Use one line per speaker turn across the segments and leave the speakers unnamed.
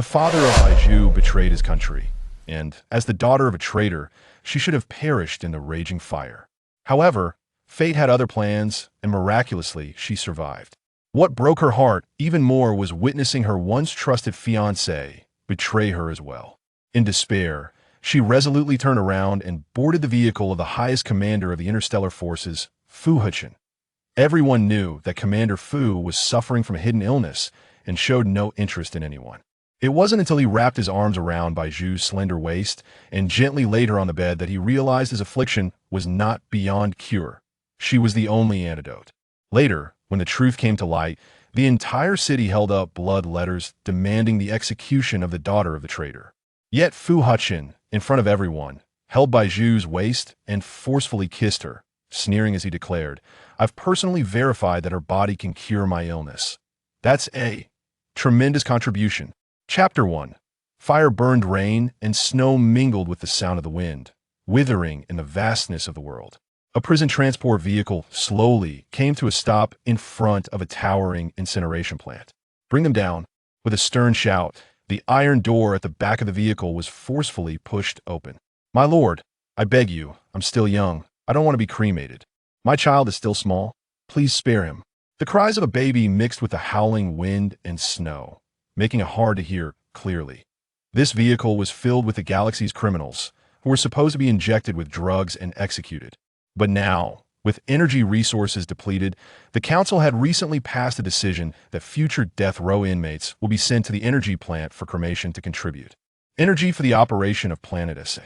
The father of Bai Zhu betrayed his country, and, as the daughter of a traitor, she should have perished in the raging fire. However, fate had other plans, and miraculously, she survived. What broke her heart even more was witnessing her once trusted fiancé betray her as well. In despair, she resolutely turned around and boarded the vehicle of the highest commander of the interstellar forces, Fu Hechen. Everyone knew that Commander Fu was suffering from a hidden illness and showed no interest in anyone. It wasn't until he wrapped his arms around Bai Zhu's slender waist and gently laid her on the bed that he realized his affliction was not beyond cure. She was the only antidote. Later, when the truth came to light, the entire city held up blood letters demanding the execution of the daughter of the traitor. Yet Fu Hechen, in front of everyone, held Bai Zhu's waist and forcefully kissed her, sneering as he declared, "I've personally verified that her body can cure my illness." That's a tremendous contribution. Chapter 1. Fire burned rain, and snow mingled with the sound of the wind, withering in the vastness of the world. A prison transport vehicle slowly came to a stop in front of a towering incineration plant. "Bring them down." With a stern shout, the iron door at the back of the vehicle was forcefully pushed open. "My lord, I beg you, I'm still young. I don't want to be cremated. My child is still small. Please spare him." The cries of a baby mixed with the howling wind and snow, making it hard to hear clearly. This vehicle was filled with the galaxy's criminals, who were supposed to be injected with drugs and executed. But now, with energy resources depleted, the council had recently passed a decision that future death row inmates will be sent to the energy plant for cremation to contribute energy for the operation of planet.She.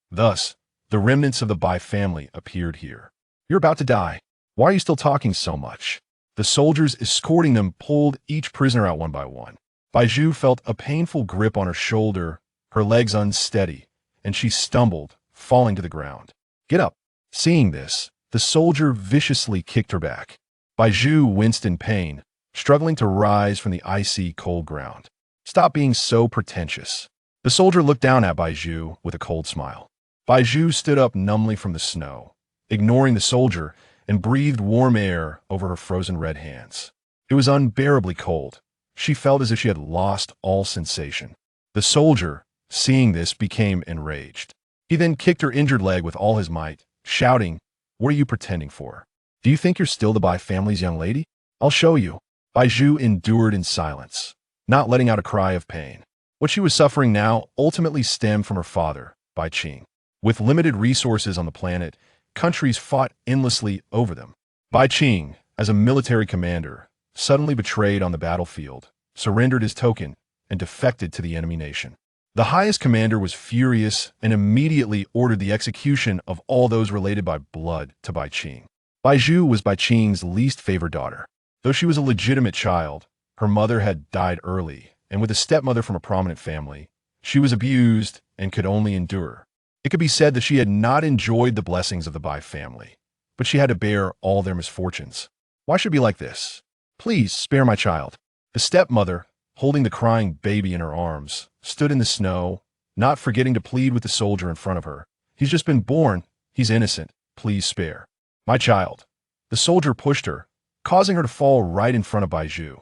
Thus, the remnants of the Bai family appeared here. "You're about to die. Why are you still talking so much?" The soldiers escorting them pulled each prisoner out one by one. Bai Zhu felt a painful grip on her shoulder, her legs unsteady, and she stumbled, falling to the ground. "Get up." Seeing this, the soldier viciously kicked her back. Bai Zhu winced in pain, struggling to rise from the icy cold ground. "Stop being so pretentious." The soldier looked down at Bai Zhu with a cold smile. Bai Zhu stood up numbly from the snow, ignoring the soldier, and breathed warm air over her frozen red hands. It was unbearably cold. She felt as if she had lost all sensation. The soldier, seeing this, became enraged. He then kicked her injured leg with all his might, shouting, "What are you pretending for? Do you think you're still the Bai family's young lady? I'll show you." Bai Zhu endured in silence, not letting out a cry of pain. What she was suffering now ultimately stemmed from her father, Bai Qing. With limited resources on the planet, countries fought endlessly over them. Bai Qing, as a military commander, suddenly betrayed on the battlefield, surrendered his token, and defected to the enemy nation. The highest commander was furious and immediately ordered the execution of all those related by blood to Bai Qing. Bai Zhu was Bai Qing's least favored daughter. Though she was a legitimate child, her mother had died early, and with a stepmother from a prominent family, she was abused and could only endure. It could be said that she had not enjoyed the blessings of the Bai family, but she had to bear all their misfortunes. Why should it be like this? "Please spare my child." The stepmother, holding the crying baby in her arms, stood in the snow, not forgetting to plead with the soldier in front of her. "He's just been born. He's innocent. Please spare my child." The soldier pushed her, causing her to fall right in front of Bai Zhu.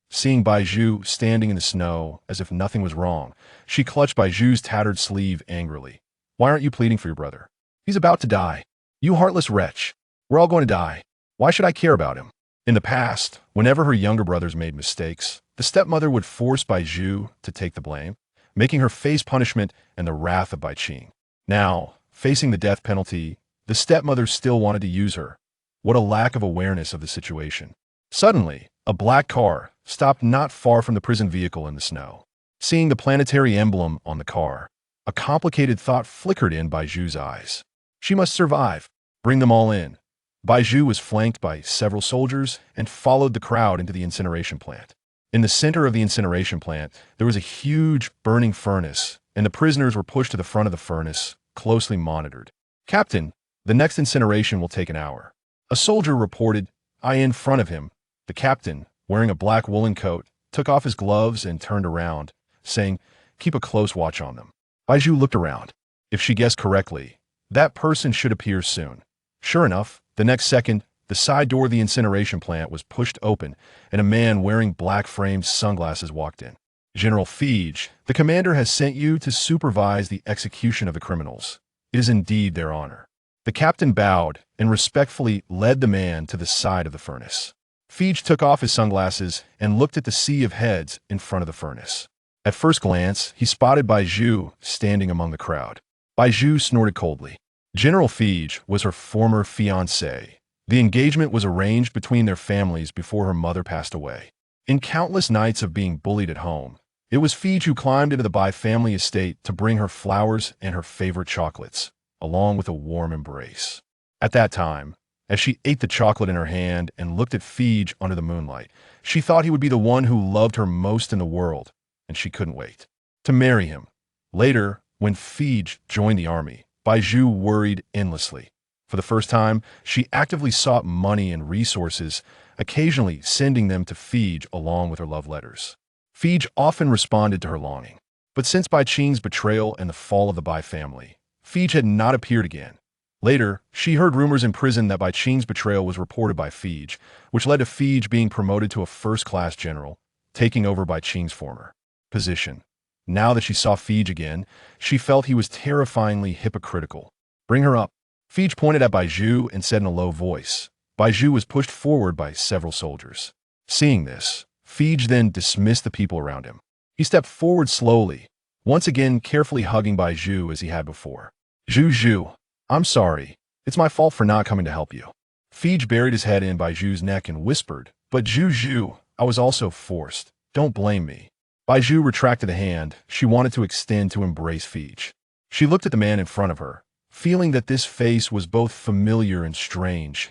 Seeing Bai Zhu standing in the snow as if nothing was wrong, she clutched Bai Zhu's tattered sleeve angrily. "Why aren't you pleading for your brother? He's about to die. You heartless wretch. We're all going to die. Why should I care about him?" In the past, whenever her younger brothers made mistakes, the stepmother would force Bai Zhu to take the blame, making her face punishment and the wrath of Bai Qing. Now, facing the death penalty, the stepmother still wanted to use her. What a lack of awareness of the situation. Suddenly, a black car stopped not far from the prison vehicle in the snow. Seeing the planetary emblem on the car, a complicated thought flickered in Bai Zhu's eyes. She must survive. Bring them all in. Bai Zhu was flanked by several soldiers and followed the crowd into the incineration plant. In the center of the incineration plant, there was a huge burning furnace, and the prisoners were pushed to the front of the furnace, closely monitored. "Captain, the next incineration will take an hour." A soldier reported, in front of him. The captain, wearing a black woolen coat, took off his gloves and turned around, saying, "Keep a close watch on them." Bai Zhu looked around. If she guessed correctly, that person should appear soon. Sure enough, the next second, the side door of the incineration plant was pushed open, and a man wearing black-framed sunglasses walked in. General Fage, the commander has sent you to supervise the execution of the criminals. It is indeed their honor. The captain bowed and respectfully led the man to the side of the furnace. Fage took off his sunglasses and looked at the sea of heads in front of the furnace. At first glance, he spotted Bai Zhu standing among the crowd. Bai Zhu snorted coldly. General Fage was her former fiancé. The engagement was arranged between their families before her mother passed away. In countless nights of being bullied at home, it was Fage who climbed into the Bai family estate to bring her flowers and her favorite chocolates, along with a warm embrace. At that time, as she ate the chocolate in her hand and looked at Fage under the moonlight, she thought he would be the one who loved her most in the world, and she couldn't wait to marry him. Later, when Fage joined the army, Bai Zhu worried endlessly. For the first time, she actively sought money and resources, occasionally sending them to Fage along with her love letters. Fage often responded to her longing. But since Bai Qing's betrayal and the fall of the Bai family, Fage had not appeared again. Later, she heard rumors in prison that Bai Qing's betrayal was reported by Fage, which led to Fage being promoted to a first-class general, taking over Bai Qing's former position. Now that she saw Fage again, she felt he was terrifyingly hypocritical. "Bring her up." Fage pointed at Bai Zhu and said in a low voice. Bai Zhu was pushed forward by several soldiers. Seeing this, Fage then dismissed the people around him. He stepped forward slowly, once again carefully hugging Bai Zhu as he had before. Zhu, I'm sorry. It's my fault for not coming to help you." Fage buried his head in Bai Zhu's neck and whispered, "But Zhu, I was also forced. Don't blame me." Bai Zhu retracted the hand she wanted to extend to embrace Fage. She looked at the man in front of her, feeling that this face was both familiar and strange.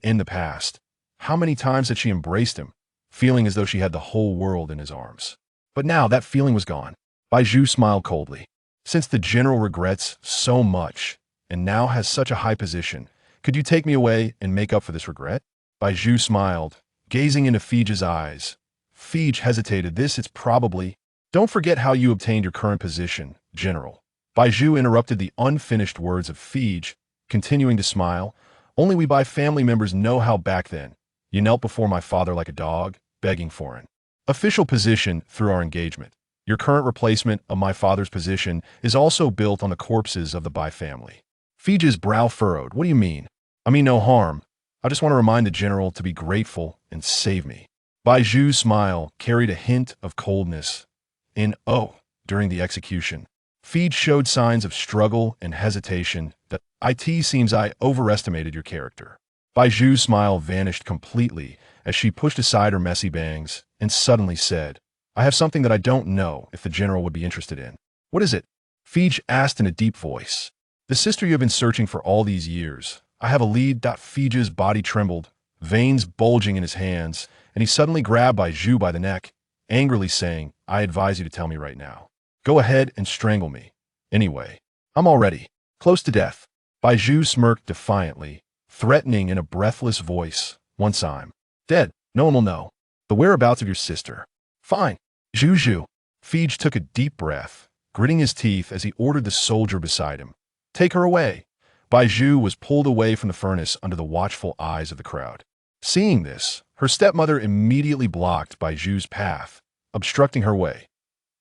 In the past, how many times had she embraced him, feeling as though she had the whole world in his arms? But now that feeling was gone. Bai Zhu smiled coldly. "Since the general regrets so much, and now has such a high position, could you take me away and make up for this regret?" Bai Zhu smiled, gazing into Fage's eyes. Fage hesitated. "It's probably—" "Don't forget how you obtained your current position, General." Bai Zhu interrupted the unfinished words of Fage, continuing to smile. "Only we Bai family members know how back then you knelt before my father like a dog, begging for an official position through our engagement. Your current replacement of my father's position is also built on the corpses of the Bai family." Fage's brow furrowed. "What do you mean?" "I mean no harm. I just want to remind the general to be grateful and save me." Bai Zhu's smile carried a hint of coldness. During the execution, Fage showed signs of struggle and hesitation. "It seems I overestimated your character." Bai Zhu's smile vanished completely as she pushed aside her messy bangs and suddenly said, "I have something that I don't know if the general would be interested in." "What is it?" Fage asked in a deep voice. "The sister you have been searching for all these years. I have a lead." Fage's body trembled, veins bulging in his hands, and he suddenly grabbed Bai Zhu by the neck, angrily saying, "I advise you to tell me right now. Go ahead and strangle me. Anyway, I'm already close to death." Bai Zhu smirked defiantly, threatening in a breathless voice, "Once I'm dead, no one will know the whereabouts of your sister." "Fine, Zhu." Fage took a deep breath, gritting his teeth as he ordered the soldier beside him, "Take her away." Bai Zhu was pulled away from the furnace under the watchful eyes of the crowd. Seeing this, her stepmother immediately blocked Bai Zhu's path, obstructing her way.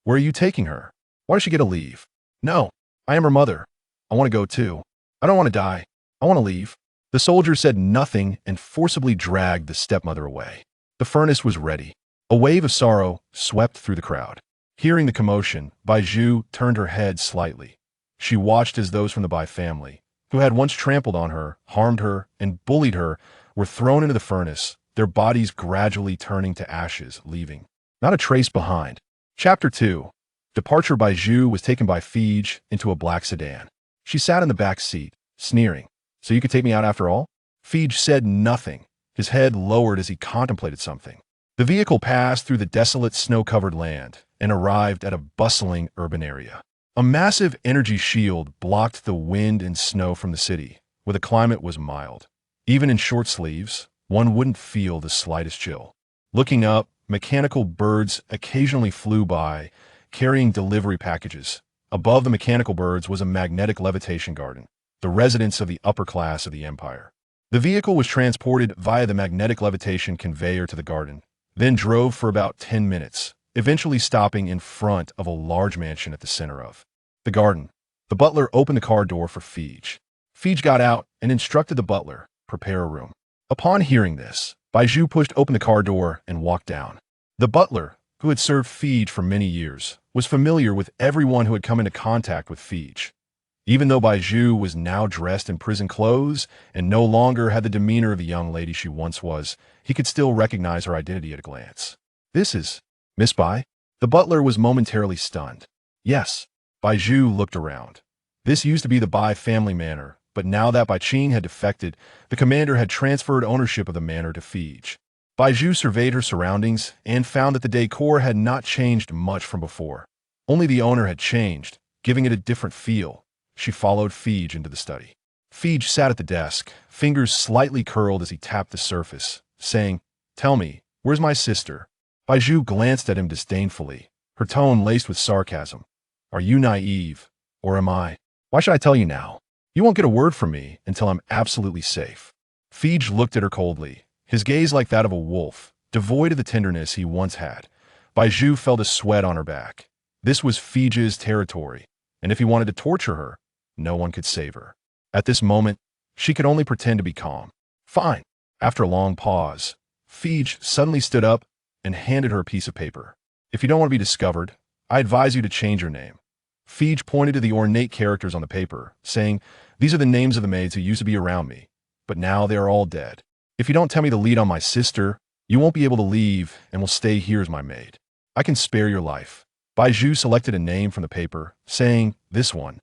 "Where are you taking her? Why does she get a leave?" "No, I am her mother. I want to go too. I don't want to die. I want to leave." The soldier said nothing and forcibly dragged the stepmother away. The furnace was ready. A wave of sorrow swept through the crowd. Hearing the commotion, Bai Zhu turned her head slightly. She watched as those from the Bai family, who had once trampled on her, harmed her, and bullied her, were thrown into the furnace, their bodies gradually turning to ashes, leaving not a trace behind. Chapter 2. Departure. Bai Zhu was taken by Fage into a black sedan. She sat in the back seat, sneering. "So you could take me out after all?" Fage said nothing, his head lowered as he contemplated something. The vehicle passed through the desolate snow-covered land and arrived at a bustling urban area. A massive energy shield blocked the wind and snow from the city, where the climate was mild. Even in short sleeves, one wouldn't feel the slightest chill. Looking up, mechanical birds occasionally flew by, carrying delivery packages. Above the mechanical birds was a magnetic levitation garden, the residence of the upper class of the empire. The vehicle was transported via the magnetic levitation conveyor to the garden, then drove for about 10 minutes, eventually stopping in front of a large mansion at the center of the garden. The butler opened the car door for Fage. Fage got out and instructed the butler, prepare a room. Upon hearing this, Bai Zhu pushed open the car door and walked down. The butler, who had served Fage for many years, was familiar with everyone who had come into contact with Fage. Even though Bai Zhu was now dressed in prison clothes and no longer had the demeanor of the young lady she once was, he could still recognize her identity at a glance. This is Miss Bai? The butler was momentarily stunned. Yes. Bai Zhu looked around. This used to be the Bai family manor, but now that Bai Qing had defected, the commander had transferred ownership of the manor to Fage. Bai Zhu surveyed her surroundings and found that the decor had not changed much from before. Only the owner had changed, giving it a different feel. She followed Fage into the study. Fage sat at the desk, fingers slightly curled as he tapped the surface, saying, "Tell me, where's my sister?" Bai Zhu glanced at him disdainfully, her tone laced with sarcasm. "Are you naive? Or am I? Why should I tell you now? You won't get a word from me until I'm absolutely safe." Fage looked at her coldly, his gaze like that of a wolf, devoid of the tenderness he once had. Bai Zhu felt a sweat on her back. This was Fage's territory, and if he wanted to torture her, no one could save her. At this moment, she could only pretend to be calm. "Fine." After a long pause, Fage suddenly stood up and handed her a piece of paper. "If you don't want to be discovered, I advise you to change your name." Fage pointed to the ornate characters on the paper, saying, "These are the names of the maids who used to be around me, but now they are all dead. If you don't tell me the lead on my sister, you won't be able to leave and will stay here as my maid. I can spare your life." Bai Zhu selected a name from the paper, saying, "This one.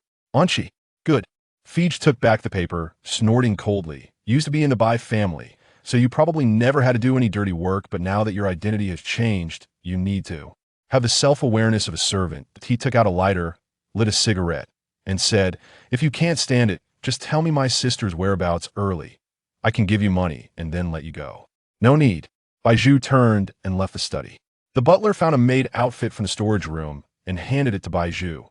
She. Good." Fage took back the paper, snorting coldly. "Used to be in the Bai family, so you probably never had to do any dirty work, but now that your identity has changed, you need to have the self-awareness of a servant." He took out a lighter, lit a cigarette, and said, "If you can't stand it, just tell me my sister's whereabouts early. I can give you money and then let you go." "No need." Bai Zhu turned and left the study. The butler found a maid outfit from the storage room and handed it to Bai Zhu.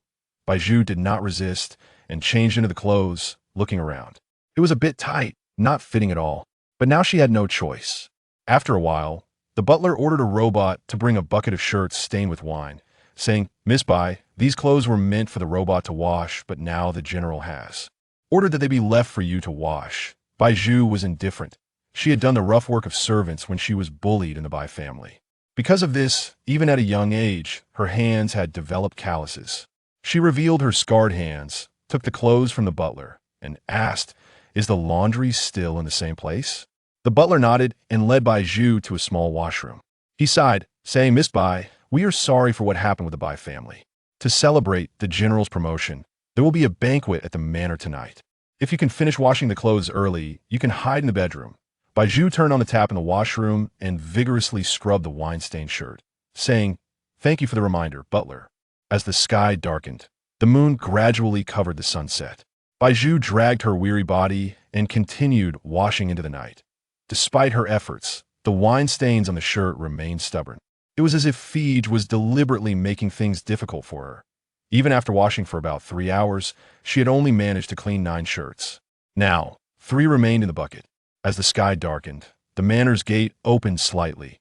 Bai Zhu did not resist and changed into the clothes, looking around. It was a bit tight, not fitting at all, but now she had no choice. After a while, the butler ordered a robot to bring a bucket of shirts stained with wine, saying, "Miss Bai, these clothes were meant for the robot to wash, but now the general has ordered that they be left for you to wash." Bai Zhu was indifferent. She had done the rough work of servants when she was bullied in the Bai family. Because of this, even at a young age, her hands had developed calluses. She revealed her scarred hands, took the clothes from the butler, and asked, "Is the laundry still in the same place?" The butler nodded and led Bai Zhu to a small washroom. He sighed, saying, "Miss Bai, we are sorry for what happened with the Bai family. To celebrate the general's promotion, there will be a banquet at the manor tonight. If you can finish washing the clothes early, you can hide in the bedroom." Bai Zhu turned on the tap in the washroom and vigorously scrubbed the wine-stained shirt, saying, "Thank you for the reminder, butler." As the sky darkened, the moon gradually covered the sunset. Bai Zhu dragged her weary body and continued washing into the night. Despite her efforts, the wine stains on the shirt remained stubborn. It was as if Fage was deliberately making things difficult for her. Even after washing for about 3 hours, she had only managed to clean 9 shirts. Now, 3 remained in the bucket. As the sky darkened, the manor's gate opened slightly.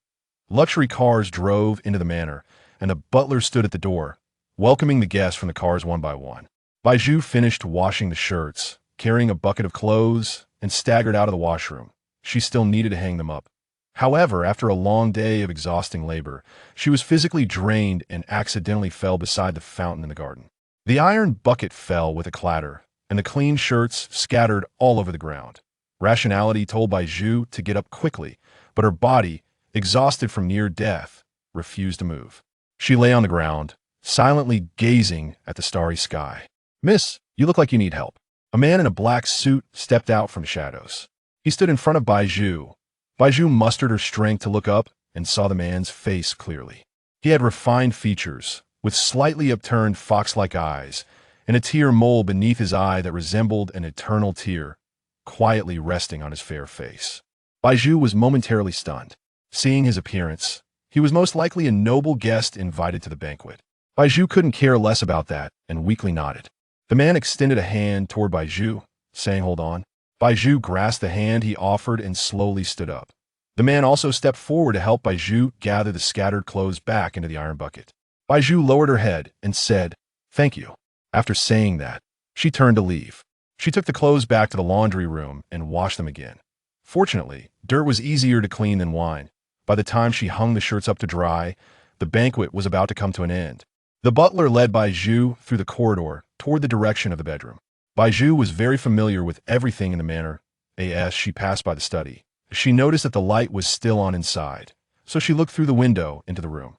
Luxury cars drove into the manor, and the butler stood at the door, welcoming the guests from the cars one by one. Bai Zhu finished washing the shirts, carrying a bucket of clothes, and staggered out of the washroom. She still needed to hang them up. However, after a long day of exhausting labor, she was physically drained and accidentally fell beside the fountain in the garden. The iron bucket fell with a clatter, and the clean shirts scattered all over the ground. Rationality told Bai Zhu to get up quickly, but her body, exhausted from near death, refused to move. She lay on the ground, silently gazing at the starry sky. "Miss, you look like you need help." A man in a black suit stepped out from the shadows. He stood in front of Bai Zhu. Bai Zhu mustered her strength to look up and saw the man's face clearly. He had refined features, with slightly upturned fox-like eyes, and a tear mole beneath his eye that resembled an eternal tear, quietly resting on his fair face. Bai Zhu was momentarily stunned. Seeing his appearance, he was most likely a noble guest invited to the banquet. Bai Zhu couldn't care less about that and weakly nodded. The man extended a hand toward Bai Zhu, saying, "Hold on." Bai Zhu grasped the hand he offered and slowly stood up. The man also stepped forward to help Bai Zhu gather the scattered clothes back into the iron bucket. Bai Zhu lowered her head and said, "Thank you." After saying that, she turned to leave. She took the clothes back to the laundry room and washed them again. Fortunately, dirt was easier to clean than wine. By the time she hung the shirts up to dry, the banquet was about to come to an end. The butler led Bai Zhu through the corridor toward the direction of the bedroom. Bai Zhu was very familiar with everything in the manor as she passed by the study. She noticed that the light was still on inside, so she looked through the window into the room.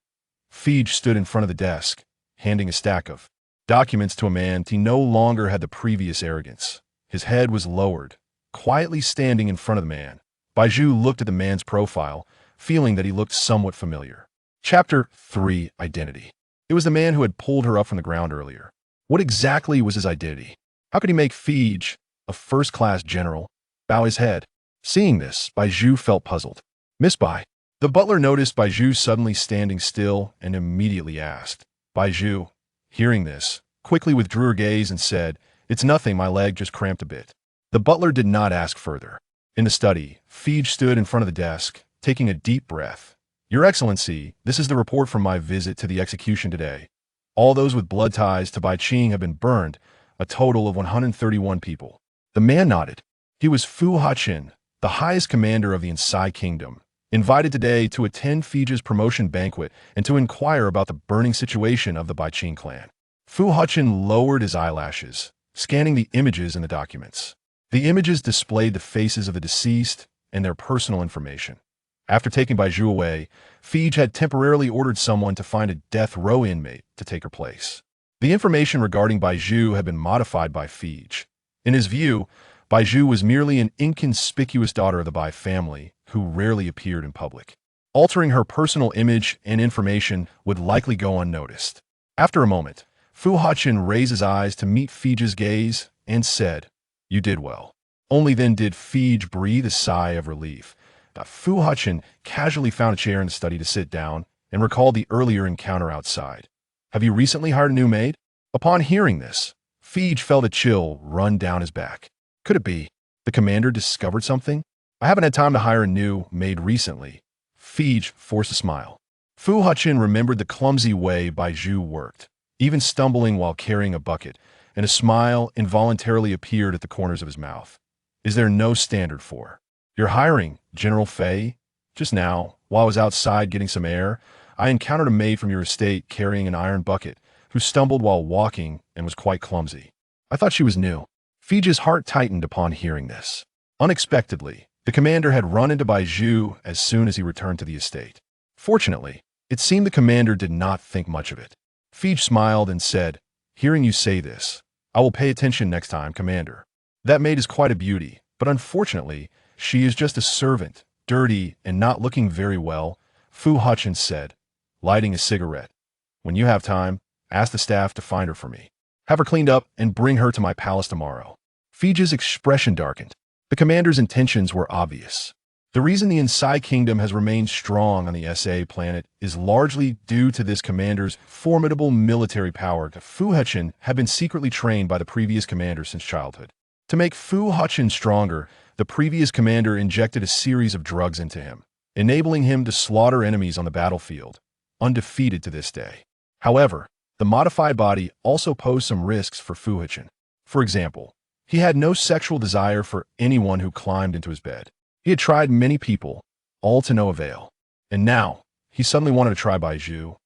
FAKED stood in front of the desk, handing a stack of documents to a man. He no longer had the previous arrogance. His head was lowered, quietly standing in front of the man. Bai Zhu looked at the man's profile, feeling that he looked somewhat familiar. Chapter 3: Identity. It was the man who had pulled her up from the ground earlier. What exactly was his identity? How could he make FAKED, a first-class general, bow his head? Seeing this, Bai Zhu felt puzzled. "Miss Bai." The butler noticed Bai Zhu suddenly standing still and immediately asked. Bai Zhu, hearing this, quickly withdrew her gaze and said, "It's nothing, my leg just cramped a bit." The butler did not ask further. In the study, FAKED stood in front of the desk, taking a deep breath. "Your Excellency, this is the report from my visit to the execution today. All those with blood ties to Bai Qing have been burned, a total of 131 people." The man nodded. He was Fu Hechen, the highest commander of the Inside Kingdom, invited today to attend FAKED's promotion banquet and to inquire about the burning situation of the Bai Qing clan. Fu Hechen lowered his eyelashes, scanning the images in the documents. The images displayed the faces of the deceased and their personal information. After taking Bai Zhu away, FAKED had temporarily ordered someone to find a death row inmate to take her place. The information regarding Bai Zhu had been modified by FAKED. In his view, Bai Zhu was merely an inconspicuous daughter of the Bai family who rarely appeared in public. Altering her personal image and information would likely go unnoticed. After a moment, Fu Hechen raised his eyes to meet FAKED's gaze and said, "You did well." Only then did FAKED breathe a sigh of relief. Fu Hechen casually found a chair in the study to sit down and recalled the earlier encounter outside. "Have you recently hired a new maid?" Upon hearing this, FAKED felt a chill run down his back. Could it be the commander discovered something? "I haven't had time to hire a new maid recently." FAKED forced a smile. Fu Hechen remembered the clumsy way Bai Zhu worked, even stumbling while carrying a bucket, and a smile involuntarily appeared at the corners of his mouth. "Is there no standard for your hiring, General Fei? Just now, while I was outside getting some air, I encountered a maid from your estate carrying an iron bucket who stumbled while walking and was quite clumsy. I thought she was new." FAKED's heart tightened upon hearing this. Unexpectedly, the commander had run into Bai Zhu as soon as he returned to the estate. Fortunately, it seemed the commander did not think much of it. FAKED smiled and said, "Hearing you say this, I will pay attention next time, Commander. That maid is quite a beauty, but unfortunately, she is just a servant, dirty and not looking very well," Fu Hechen said, lighting a cigarette. "When you have time, ask the staff to find her for me. Have her cleaned up and bring her to my palace tomorrow." FAKED's expression darkened. The commander's intentions were obvious. The reason the Inside Kingdom has remained strong on the SA planet is largely due to this commander's formidable military power. Fu Hechen had been secretly trained by the previous commander since childhood. To make Fu Hechen stronger, the previous commander injected a series of drugs into him, enabling him to slaughter enemies on the battlefield, undefeated to this day. However, the modified body also posed some risks for Fu Hechen. For example, he had no sexual desire for anyone who climbed into his bed. He had tried many people, all to no avail. And now, he suddenly wanted to try Bai Zhu.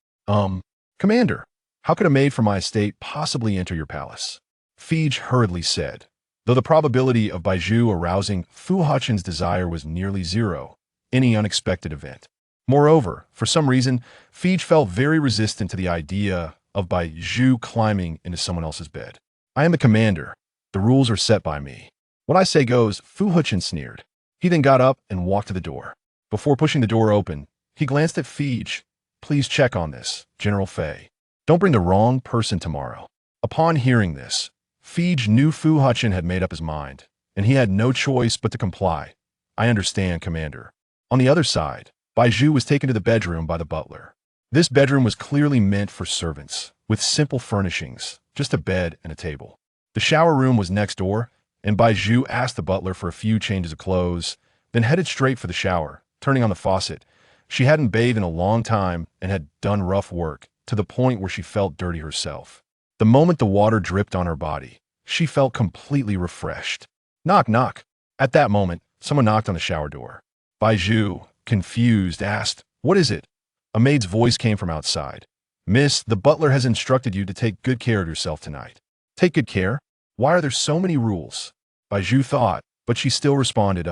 Commander, how could a maid from my estate possibly enter your palace?" FAKED hurriedly said. Though the probability of Bai Zhu arousing Fu Hechen's desire was nearly zero, any unexpected event. Moreover, for some reason, FAKED felt very resistant to the idea of Bai Zhu climbing into someone else's bed. "I am the commander. The rules are set by me. What I say goes," Fu Hechen sneered. He then got up and walked to the door. Before pushing the door open, he glanced at FAKED. "Please check on this, General Fei. Don't bring the wrong person tomorrow." Upon hearing this, FAKED knew Fu Hechen had made up his mind, and he had no choice but to comply. "I understand, Commander." On the other side, Bai Zhu was taken to the bedroom by the butler. This bedroom was clearly meant for servants, with simple furnishings, just a bed and a table. The shower room was next door, and Bai Zhu asked the butler for a few changes of clothes, then headed straight for the shower, turning on the faucet. She hadn't bathed in a long time and had done rough work, to the point where she felt dirty herself. The moment the water dripped on her body, she felt completely refreshed. Knock, knock. At that moment, someone knocked on the shower door. Bai Zhu, confused, asked, "What is it?" A maid's voice came from outside. "Miss, the butler has instructed you to take good care of yourself tonight." "Take good care? Why are there so many rules?" Bai Zhu thought, but she still responded,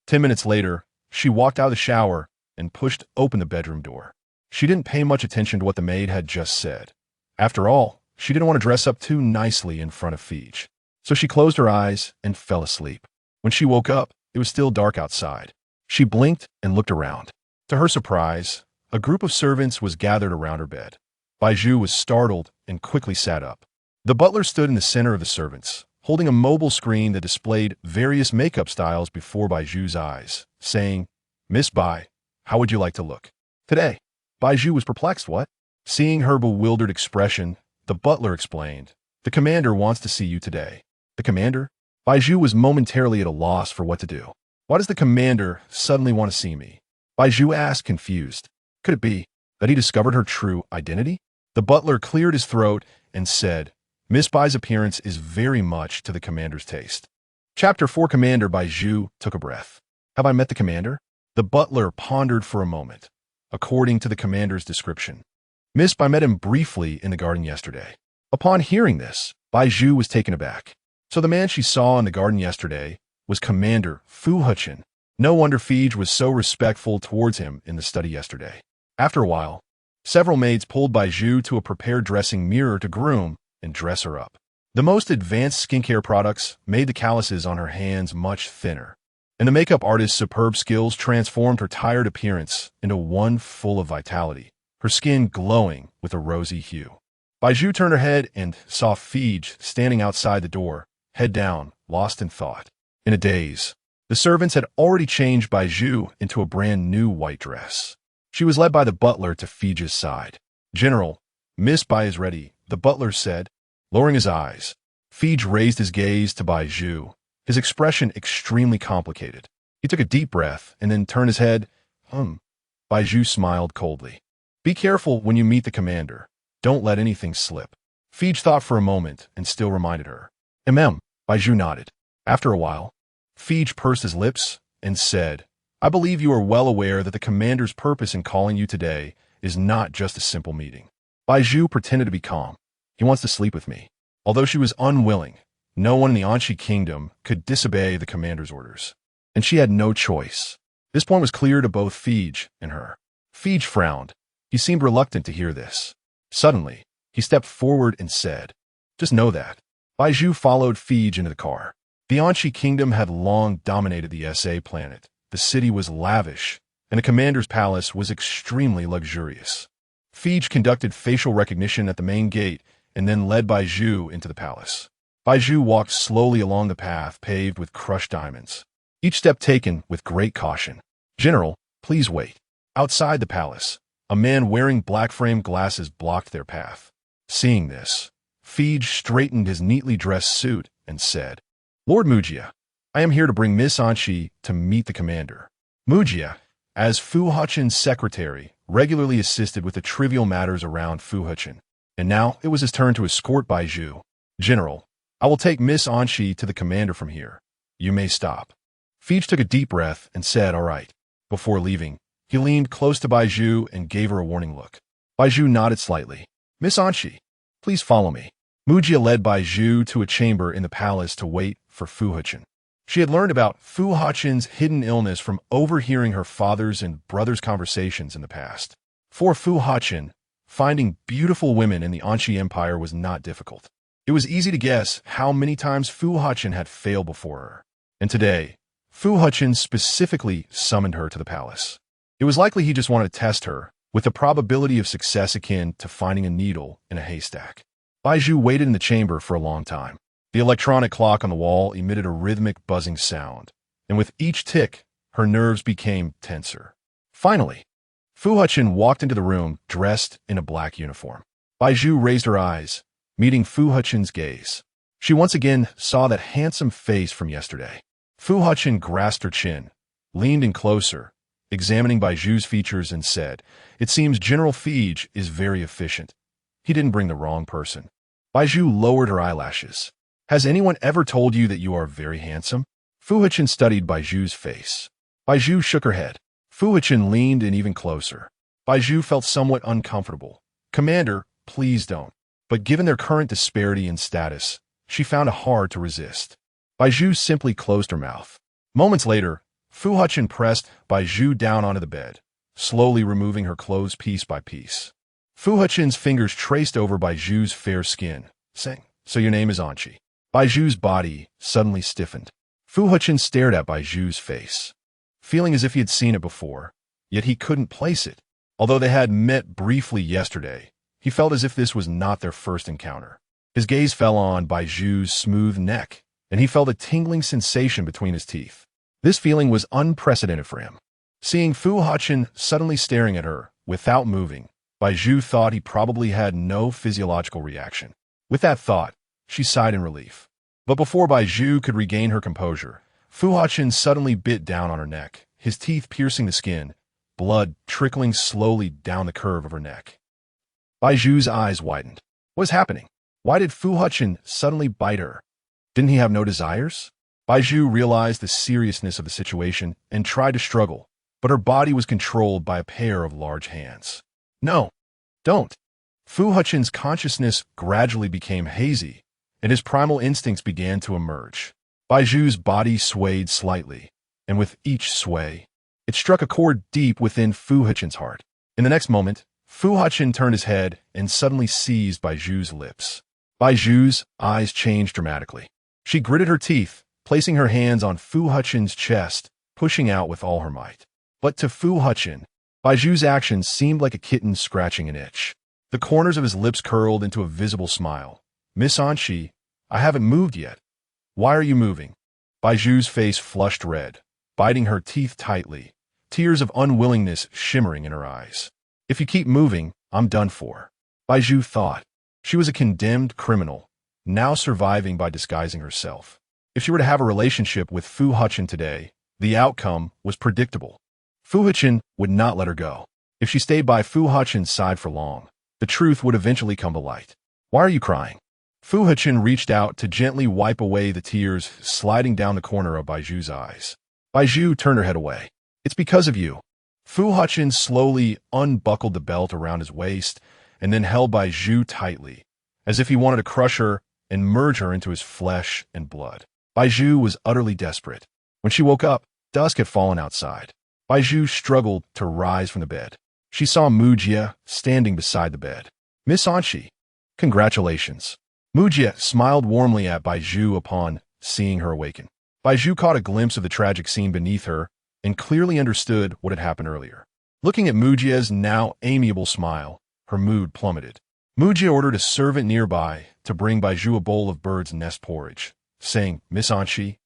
10 minutes later, she walked out of the shower and pushed open the bedroom door. She didn't pay much attention to what the maid had just said. After all, she didn't want to dress up too nicely in front of Fage. So she closed her eyes and fell asleep. When she woke up, it was still dark outside. She blinked and looked around. To her surprise, a group of servants was gathered around her bed. Bai Zhu was startled and quickly sat up. The butler stood in the center of the servants, holding a mobile screen that displayed various makeup styles before Bai Zhu's eyes, saying, "Miss Bai, how would you like to look today?" Bai Zhu was perplexed. What? Seeing her bewildered expression, the butler explained, "The commander wants to see you today." The commander? Bai Zhu was momentarily at a loss for what to do. Why does the commander suddenly want to see me? Bai Zhu asked, confused. Could it be that he discovered her true identity? The butler cleared his throat and said, "Miss Bai's appearance is very much to the commander's taste." Chapter 4. Commander. Bai Zhu took a breath. Have I met the commander? The butler pondered for a moment. According to the commander's description, Miss Bai met him briefly in the garden yesterday. Upon hearing this, Bai Zhu was taken aback. So the man she saw in the garden yesterday was Commander Fu Hechen. No wonder Fage was so respectful towards him in the study yesterday. After a while, several maids pulled Bai Zhu to a prepared dressing mirror to groom and dress her up. The most advanced skincare products made the calluses on her hands much thinner, and the makeup artist's superb skills transformed her tired appearance into one full of vitality, her skin glowing with a rosy hue. Bai Zhu turned her head and saw Fage standing outside the door, head down, lost in thought. In a daze, the servants had already changed Bai Zhu into a brand new white dress. She was led by the butler to Fage's side. "General, Miss Bai is ready," the butler said, lowering his eyes. Fage raised his gaze to Bai Zhu, his expression extremely complicated. He took a deep breath and then turned his head. Bai Zhu smiled coldly. "Be careful when you meet the commander. Don't let anything slip." Fage thought for a moment and still reminded her. Bai Zhu nodded. After a while, Fage pursed his lips and said, "I believe you are well aware that the commander's purpose in calling you today is not just a simple meeting." Bai Zhu pretended to be calm. "He wants to sleep with me." Although she was unwilling, no one in the Anshi kingdom could disobey the commander's orders, and she had no choice. This point was clear to both Fage and her. Fage frowned. He seemed reluctant to hear this. Suddenly, he stepped forward and said, "Just know that." Bai Zhu followed Fage into the car. The Anshi kingdom had long dominated the SA planet. The city was lavish, and the commander's palace was extremely luxurious. Fage conducted facial recognition at the main gate and then led Bai Zhu into the palace. Bai Zhu walked slowly along the path paved with crushed diamonds, each step taken with great caution. "General, please wait." Outside the palace, a man wearing black-framed glasses blocked their path. Seeing this, Fage straightened his neatly dressed suit and said, "Lord Mujia, I am here to bring Miss Anshi to meet the commander." Mujia, as Fu Hechen's secretary, regularly assisted with the trivial matters around Fu Hechen, and now it was his turn to escort Bai Zhu. "General, I will take Miss Anshi to the commander from here. You may stop." Fage took a deep breath and said, "All right." Before leaving, he leaned close to Bai Zhu and gave her a warning look. Bai Zhu nodded slightly. "Miss Anshi, please follow me." Mujia led Bai Zhu to a chamber in the palace to wait for Fu Hechen. She had learned about Fu Hechen's hidden illness from overhearing her father's and brother's conversations in the past. For Fu Hechen, finding beautiful women in the Anshi Empire was not difficult. It was easy to guess how many times Fu Hechen had failed before her. And today, Fu Hechen specifically summoned her to the palace. It was likely he just wanted to test her, with the probability of success akin to finding a needle in a haystack. Bai Zhu waited in the chamber for a long time. The electronic clock on the wall emitted a rhythmic buzzing sound, and with each tick, her nerves became tenser. Finally, Fu Hechen walked into the room dressed in a black uniform. Bai Zhu raised her eyes, meeting Fu Hechen's gaze. She once again saw that handsome face from yesterday. Fu Hechen grasped her chin, leaned in closer, examining Bai Zhu's features, and said, "It seems General Fij is very efficient. He didn't bring the wrong person." Bai Zhu lowered her eyelashes. "Has anyone ever told you that you are very handsome?" Fu Hechen studied Bai Zhu's face. Bai Zhu shook her head. Fu Hechen leaned in even closer. Bai Zhu felt somewhat uncomfortable. "Commander, please don't." But given their current disparity in status, she found it hard to resist. Bai Zhu simply closed her mouth. Moments later, Fu Hechen pressed Bai Zhu down onto the bed, slowly removing her clothes piece by piece. Fu Hechen's fingers traced over Bai Zhu's fair skin, saying, "So your name is Anqi." Bai Zhu's body suddenly stiffened. Fu Hechen stared at Bai Zhu's face, feeling as if he had seen it before, yet he couldn't place it. Although they had met briefly yesterday, he felt as if this was not their first encounter. His gaze fell on Bai Zhu's smooth neck, and he felt a tingling sensation between his teeth. This feeling was unprecedented for him. Seeing Fu Hechen suddenly staring at her, without moving, Bai Zhu thought he probably had no physiological reaction. With that thought, she sighed in relief. But before Bai Zhu could regain her composure, Fu Hechen suddenly bit down on her neck, his teeth piercing the skin, blood trickling slowly down the curve of her neck. Bai Zhu's eyes widened. What was happening? Why did Fu Hechen suddenly bite her? Didn't he have no desires? Bai Zhu realized the seriousness of the situation and tried to struggle, but her body was controlled by a pair of large hands. "No, don't." Fu Hechen's consciousness gradually became hazy, and his primal instincts began to emerge. Bai Zhu's body swayed slightly, and with each sway, it struck a chord deep within Fu Hechen's heart. In the next moment, Fu Hechen turned his head and suddenly seized Bai Zhu's lips. Bai Zhu's eyes changed dramatically. She gritted her teeth, placing her hands on Fu Hechen's chest, pushing out with all her might. But to Fu Hechen, Bai Zhu's actions seemed like a kitten scratching an itch. The corners of his lips curled into a visible smile. "Miss Anqi, I haven't moved yet. Why are you moving?" Bai Zhu's face flushed red, biting her teeth tightly, tears of unwillingness shimmering in her eyes. "If you keep moving, I'm done for." Bai Zhu thought. She was a condemned criminal, now surviving by disguising herself. If she were to have a relationship with Fu Hechen today, the outcome was predictable. Fu Hechen would not let her go. If she stayed by Fu Hechen's side for long, the truth would eventually come to light. "Why are you crying?" Fu Hechen reached out to gently wipe away the tears sliding down the corner of Bai Zhu's eyes. Bai Zhu turned her head away. "It's because of you." Fu Hechen slowly unbuckled the belt around his waist and then held Bai Zhu tightly, as if he wanted to crush her and merge her into his flesh and blood. Bai Zhu was utterly desperate. When she woke up, dusk had fallen outside. Bai Zhu struggled to rise from the bed. She saw Mujia standing beside the bed. "Miss Anqi, congratulations." Mujia smiled warmly at Bai Zhu upon seeing her awaken. Bai Zhu caught a glimpse of the tragic scene beneath her and clearly understood what had happened earlier. Looking at Mujia's now amiable smile, her mood plummeted. Mujia ordered a servant nearby to bring Bai Zhu a bowl of bird's nest porridge, saying, "Miss Anqi,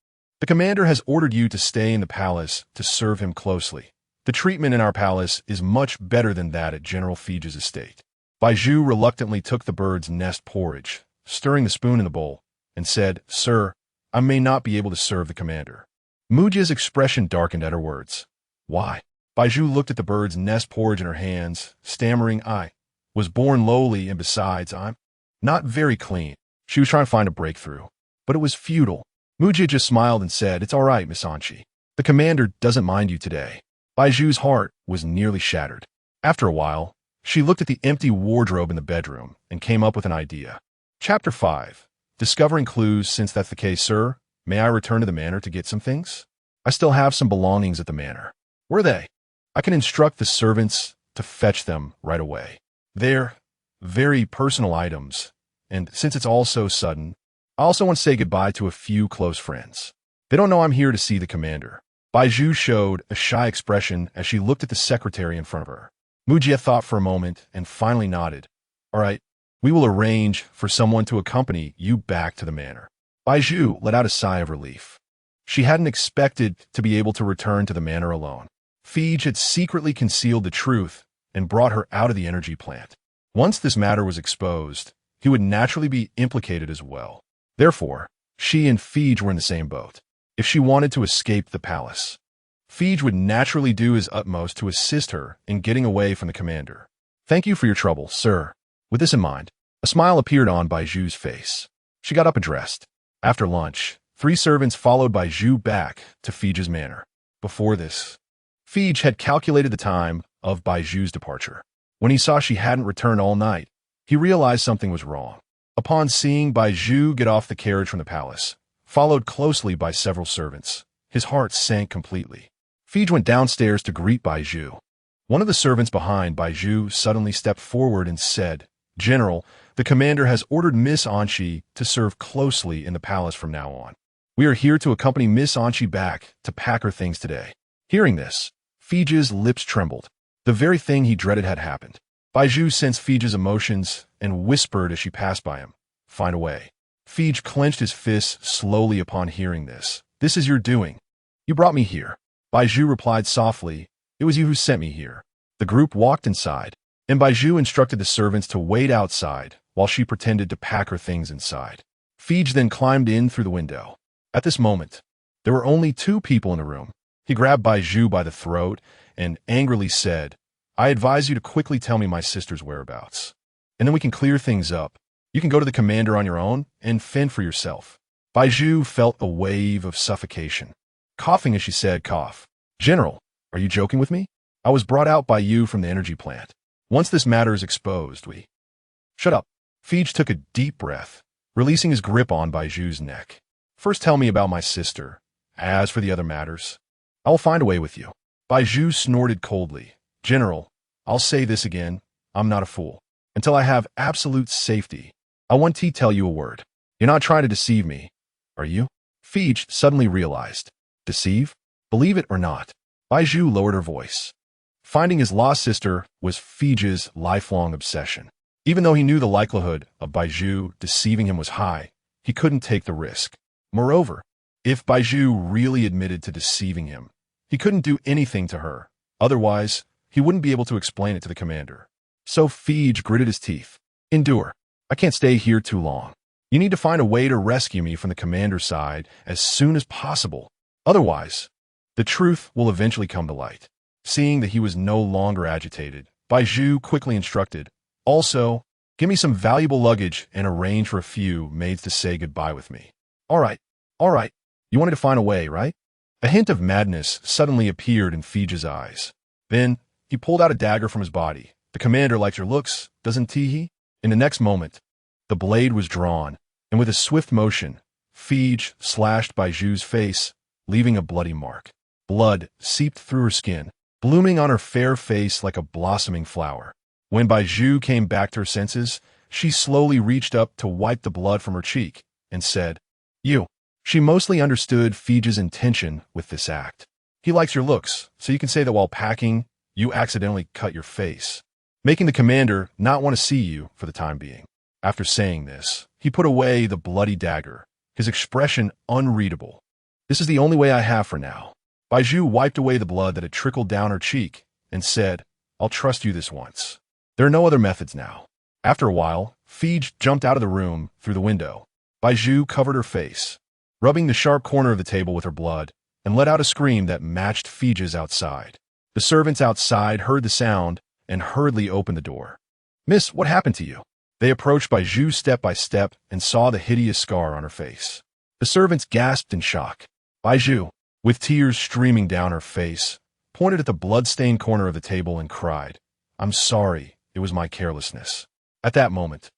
the commander has ordered you to stay in the palace to serve him closely. The treatment in our palace is much better than that at General Fij's estate." Bai Zhu reluctantly took the bird's nest porridge, stirring the spoon in the bowl, and said, "Sir, I may not be able to serve the commander." Mujia's expression darkened at her words. "Why?" Bai Zhu looked at the bird's nest porridge in her hands, stammering, "I was born lowly, and besides, I'm not very clean." She was trying to find a breakthrough, but it was futile. Mujia just smiled and said, "It's all right, Miss Anqi. The commander doesn't mind you today." Bai Zhu's heart was nearly shattered. After a while, she looked at the empty wardrobe in the bedroom and came up with an idea. Chapter 5. Discovering clues. "Since that's the case, sir, may I return to the manor to get some things? I still have some belongings at the manor." "Where are they?" "I can instruct the servants to fetch them right away. They're very personal items, and since it's all so sudden, I also want to say goodbye to a few close friends. They don't know I'm here to see the commander." Bai Zhu showed a shy expression as she looked at the secretary in front of her. Mujia thought for a moment and finally nodded. "All right, we will arrange for someone to accompany you back to the manor." Bai Zhu let out a sigh of relief. She hadn't expected to be able to return to the manor alone. Fij had secretly concealed the truth and brought her out of the energy plant. Once this matter was exposed, he would naturally be implicated as well. Therefore, she and Fij were in the same boat. If she wanted to escape the palace, Fij would naturally do his utmost to assist her in getting away from the commander. "Thank you for your trouble, sir." With this in mind, a smile appeared on Bai Zhu's face. She got up and dressed. After lunch, 3 servants followed Bai Zhu back to Fij's manor. Before this, Fij had calculated the time of Bai Zhu's departure. When he saw she hadn't returned all night, he realized something was wrong. Upon seeing Bai Zhu get off the carriage from the palace, followed closely by several servants, his heart sank completely. Fij went downstairs to greet Bai Zhu. One of the servants behind Bai Zhu suddenly stepped forward and said, "General, the commander has ordered Miss Anqi to serve closely in the palace from now on. We are here to accompany Miss Anqi back to pack her things today." Hearing this, Fij's lips trembled. The very thing he dreaded had happened. Bai Zhu sensed Fij's emotions and whispered as she passed by him, "Find a way." Fij clenched his fists slowly upon hearing this. "This is your doing. You brought me here." Bai Zhu replied softly, "It was you who sent me here." The group walked inside, and Bai Zhu instructed the servants to wait outside while she pretended to pack her things inside. Fij then climbed in through the window. At this moment, there were only 2 people in the room. He grabbed Bai Zhu by the throat and angrily said, "I advise you to quickly tell me my sister's whereabouts, and then we can clear things up. You can go to the commander on your own and fend for yourself." Bai Zhu felt a wave of suffocation. Coughing as she said, "General, are you joking with me? I was brought out by you from the energy plant. Once this matter is exposed, we—" "Shut up." Fij took a deep breath, releasing his grip on Bai Zhu's neck. "First tell me about my sister. As for the other matters, I will find a way with you." Bai Zhu snorted coldly. "General, I'll say this again. I'm not a fool. Until I have absolute safety, I want to tell you a word. You're not trying to deceive me, are you?" Fij suddenly realized. Deceive? Believe it or not, Bai Zhu lowered her voice. Finding his lost sister was Fij's lifelong obsession. Even though he knew the likelihood of Bai Zhu deceiving him was high, he couldn't take the risk. Moreover, if Bai Zhu really admitted to deceiving him, he couldn't do anything to her. Otherwise, he wouldn't be able to explain it to the commander. So Fij gritted his teeth. "Endure. I can't stay here too long. You need to find a way to rescue me from the commander's side as soon as possible. Otherwise, the truth will eventually come to light." Seeing that he was no longer agitated, Bai Zhu quickly instructed, "Also, give me some valuable luggage and arrange for a few maids to say goodbye with me." All right. You wanted to find a way, right?" A hint of madness suddenly appeared in Fij's eyes. Then, he pulled out a dagger from his body. "The commander likes your looks, doesn't he?" In the next moment, the blade was drawn, and with a swift motion, Fij slashed Bai Zhu's face, leaving a bloody mark. Blood seeped through her skin, blooming on her fair face like a blossoming flower. When Bai Zhu came back to her senses, she slowly reached up to wipe the blood from her cheek and said, "You." She mostly understood Fij's intention with this act. "He likes your looks, so you can say that while packing, you accidentally cut your face, making the commander not want to see you for the time being." After saying this, he put away the bloody dagger, his expression unreadable. "This is the only way I have for now." Bai Zhu wiped away the blood that had trickled down her cheek and said, "I'll trust you this once. There are no other methods now." After a while, Fij jumped out of the room through the window. Bai Zhu covered her face, rubbing the sharp corner of the table with her blood, and let out a scream that matched Fij's outside. The servants outside heard the sound and hurriedly opened the door. "Miss, what happened to you?" They approached Bai Zhu step by step and saw the hideous scar on her face. The servants gasped in shock. Bai Zhu, with tears streaming down her face, pointed at the blood-stained corner of the table and cried, "I'm sorry, it was my carelessness." At that moment,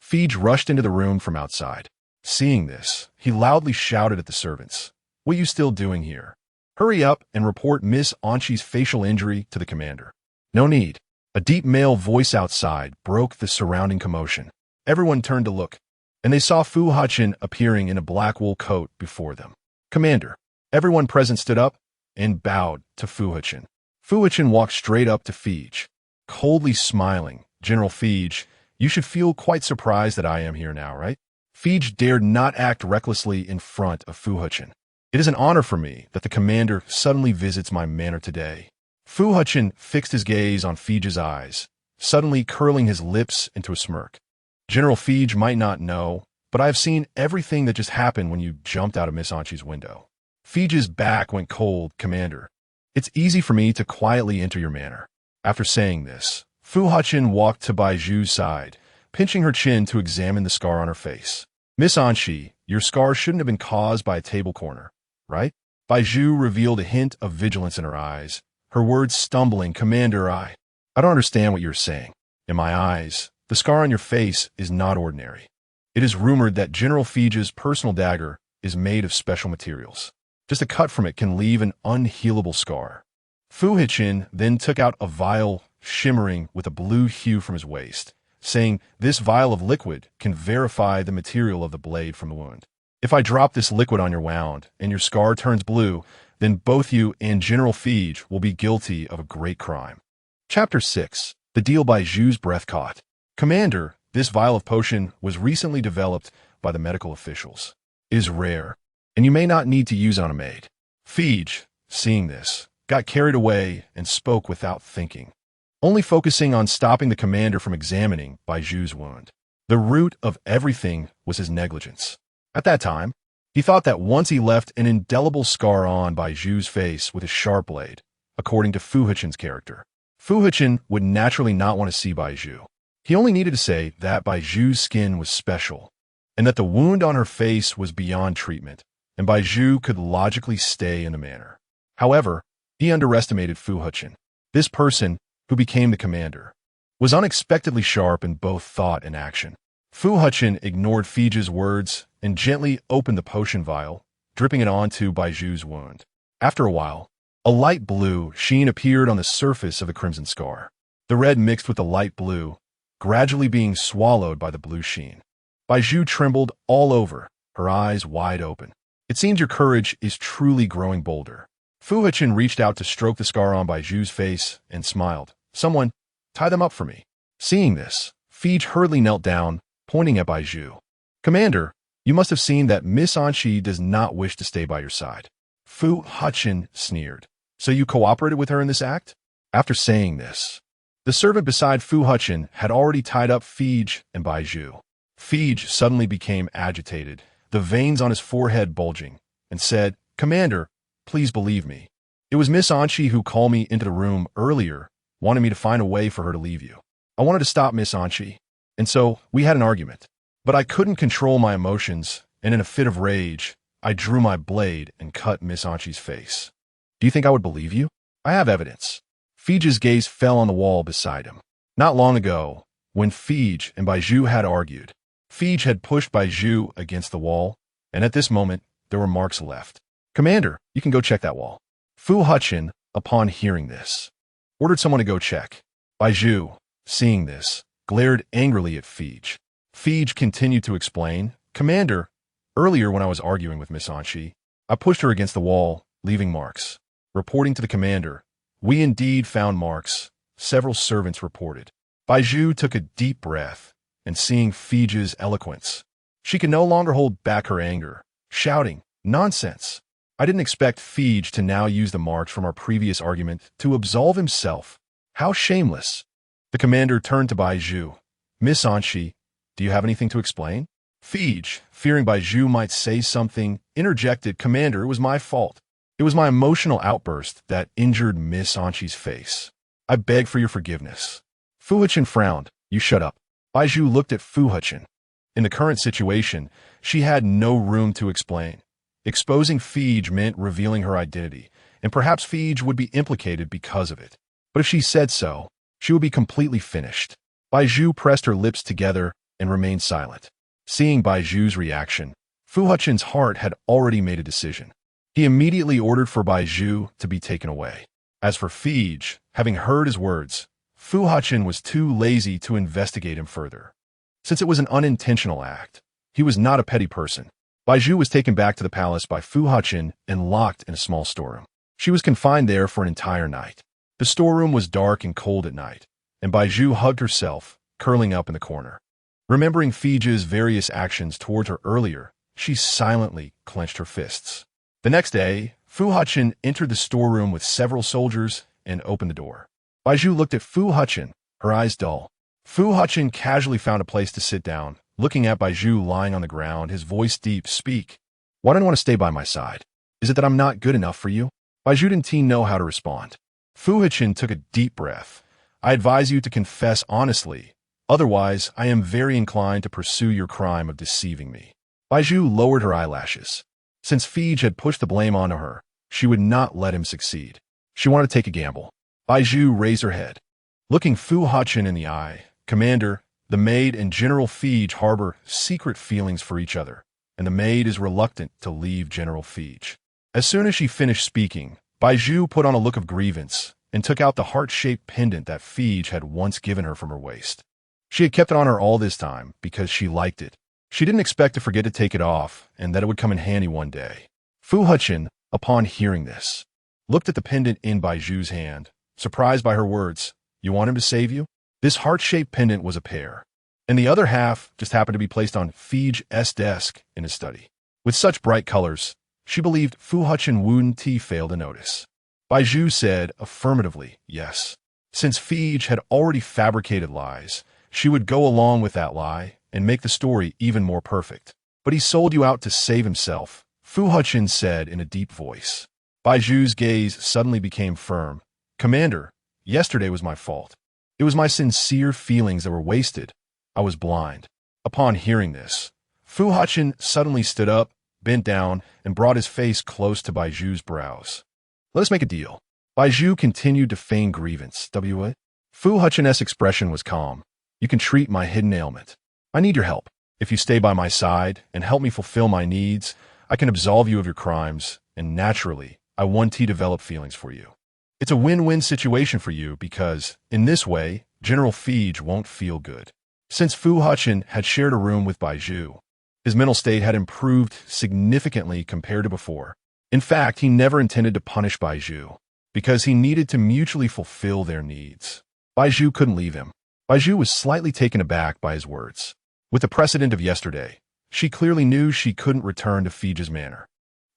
Fij rushed into the room from outside. Seeing this, he loudly shouted at the servants, "What are you still doing here? Hurry up and report Miss Anqi's facial injury to the commander." "No need." A deep male voice outside broke the surrounding commotion. Everyone turned to look, and they saw Fu Hechen appearing in a black wool coat before them. "Commander." Everyone present stood up and bowed to Fu Hechen. Fu Hechen walked straight up to Fij, coldly smiling. "General Fij, you should feel quite surprised that I am here now, right?" Fij dared not act recklessly in front of Fu Hechen. "It is an honor for me that the commander suddenly visits my manor today." Fu Hechen fixed his gaze on Fij's eyes, suddenly curling his lips into a smirk. "General Fij might not know, but I have seen everything that just happened when you jumped out of Miss Anqi's window." Fij's back went cold. "Commander, It's easy for me to quietly enter your manor. After saying this, Fu Hechen walked to Bai Zhu's side, pinching her chin to examine the scar on her face. Miss-on-She, your scar shouldn't have been caused by a table corner, right? Bai Zhu revealed a hint of vigilance in her eyes, her words stumbling. Commander, I don't understand what you're saying. In my eyes, the scar on your face is not ordinary. It is rumored that General Fige's personal dagger is made of special materials. Just a cut from it can leave an unhealable scar. Fu Hechen then took out a vial shimmering with a blue hue from his waist, saying, "This vial of liquid can verify the material of the blade from the wound. If I drop this liquid on your wound and your scar turns blue, then both you and General Fige will be guilty of a great crime." Chapter 6. The Deal. Bai Zhu's breath caught. Commander, this vial of potion was recently developed by the medical officials. It is rare, and you may not need to use it on a maid. Fige, seeing this, got carried away and spoke without thinking, only focusing on stopping the commander from examining Bai Zhu's wound. The root of everything was his negligence. At that time, he thought that once he left an indelible scar on Bai Zhu's face with his sharp blade, according to Fu Hechen's character, Fu Hechen would naturally not want to see Bai Zhu. He only needed to say that Bai Zhu's skin was special, and that the wound on her face was beyond treatment, and Bai Zhu could logically stay in the manor. However, he underestimated Fu Hechen. This person, who became the commander, was unexpectedly sharp in both thought and action. Fu Hechen ignored Fige's words and gently opened the potion vial, dripping it onto Bai Zhu's wound. After a while, a light blue sheen appeared on the surface of the crimson scar. The red mixed with the light blue, gradually being swallowed by the blue sheen. Bai Zhu trembled all over, her eyes wide open. "It seems your courage is truly growing bolder." Fu Hechen reached out to stroke the scar on Bai Zhu's face and smiled. "Someone, tie them up for me." Seeing this, Fige hurriedly knelt down, pointing at Bai Zhu. "Commander, you must have seen that Miss-on-She does not wish to stay by your side." Fu Hechen sneered. "So you cooperated with her in this act?" After saying this, the servant beside Fu Hechen had already tied up Fige and Bai Zhu. Fige suddenly became agitated, the veins on his forehead bulging, and said, "Commander, please believe me. It was Miss-on-She who called me into the room earlier, wanting me to find a way for her to leave you. I wanted to stop Miss-on-She, and so we had an argument. But I couldn't control my emotions, and in a fit of rage, I drew my blade and cut Miss-on-She's face. Do you think I would believe you? I have evidence." Fige's gaze fell on the wall beside him. Not long ago, when Fige and Bai Zhu had argued, Fige had pushed Bai Zhu against the wall, and at this moment, there were marks left. "Commander, you can go check that wall." Fu Hechen, upon hearing this, ordered someone to go check. Bai Zhu, seeing this, glared angrily at Fige. Fige continued to explain, "Commander, earlier when I was arguing with Miss-on-She, I pushed her against the wall, leaving marks." Reporting to the commander, "We indeed found marks," several servants reported. Bai Zhu took a deep breath, and seeing Fige's eloquence, she could no longer hold back her anger, shouting, "Nonsense! I didn't expect Fige to now use the marks from our previous argument to absolve himself. How shameless!" The commander turned to Bai Zhu. "Miss-on-She, do you have anything to explain?" Fige, fearing Bai Zhu might say something, interjected, "Commander, it was my fault. It was my emotional outburst that injured Miss-on-She's face. I beg for your forgiveness." Fu Hechen frowned. "You shut up." Bai Zhu looked at Fu Hechen. In the current situation, she had no room to explain. Exposing Fige meant revealing her identity, and perhaps Fige would be implicated because of it. But if she said so, she would be completely finished. Bai Zhu pressed her lips together and remained silent. Seeing Bai Zhu's reaction, Fu Hechen's heart had already made a decision. He immediately ordered for Bai Zhu to be taken away. As for Fige, having heard his words, Fu Hechen was too lazy to investigate him further. Since it was an unintentional act, he was not a petty person. Bai Zhu was taken back to the palace by Fu Hechen and locked in a small storeroom. She was confined there for an entire night. The storeroom was dark and cold at night, and Bai Zhu hugged herself, curling up in the corner. Remembering Fige's various actions towards her earlier, she silently clenched her fists. The next day, Fu Hechen entered the storeroom with several soldiers and opened the door. Bai Zhu looked at Fu Hechen, her eyes dull. Fu Hechen casually found a place to sit down, looking at Bai Zhu lying on the ground, his voice deep. "Speak. Why don't you want to stay by my side? Is it that I'm not good enough for you?" Bai Zhu didn't know how to respond. Fu Hechen took a deep breath. I advise you to confess honestly. Otherwise, I am very inclined to pursue your crime of deceiving me. Bai Zhu lowered her eyelashes. Since Fij had pushed the blame onto her, she would not let him succeed. She wanted to take a gamble. Bai Zhu raised her head. Looking Fu Hechen in the eye, Commander, the maid and General Fij harbor secret feelings for each other, and the maid is reluctant to leave General Fij. As soon as she finished speaking, Bai Zhu put on a look of grievance and took out the heart-shaped pendant that Fij had once given her from her waist. She had kept it on her all this time because she liked it. She didn't expect to forget to take it off and that it would come in handy one day. Fu Hechen, upon hearing this, looked at the pendant in Bai Zhu's hand, surprised by her words. You want him to save you? This heart-shaped pendant was a pair, and the other half just happened to be placed on Fij's desk in his study. With such bright colors, she believed Fu Hechen wouldn't fail to notice. Bai Zhu said affirmatively, yes. Since Fij had already fabricated lies, she would go along with that lie and make the story even more perfect. But he sold you out to save himself, Fu Hechen said in a deep voice. Bai Zhu's gaze suddenly became firm. Commander, yesterday was my fault. It was my sincere feelings that were wasted. I was blind. Upon hearing this, Fu Hechen suddenly stood up, bent down, and brought his face close to Bai Zhu's brows. Let us make a deal. Bai Zhu continued to feign grievance. Fu Hechen's expression was calm. You can treat my hidden ailment. I need your help. If you stay by my side and help me fulfill my needs, I can absolve you of your crimes, and naturally, I want to develop feelings for you. It's a win-win situation for you because, in this way, General Fij won't feel good. Since Fu Hechen had shared a room with Bai Zhu, his mental state had improved significantly compared to before. In fact, he never intended to punish Bai Zhu, because he needed to mutually fulfill their needs. Bai Zhu couldn't leave him. Bai Zhu was slightly taken aback by his words. With the precedent of yesterday, she clearly knew she couldn't return to Fij's manor.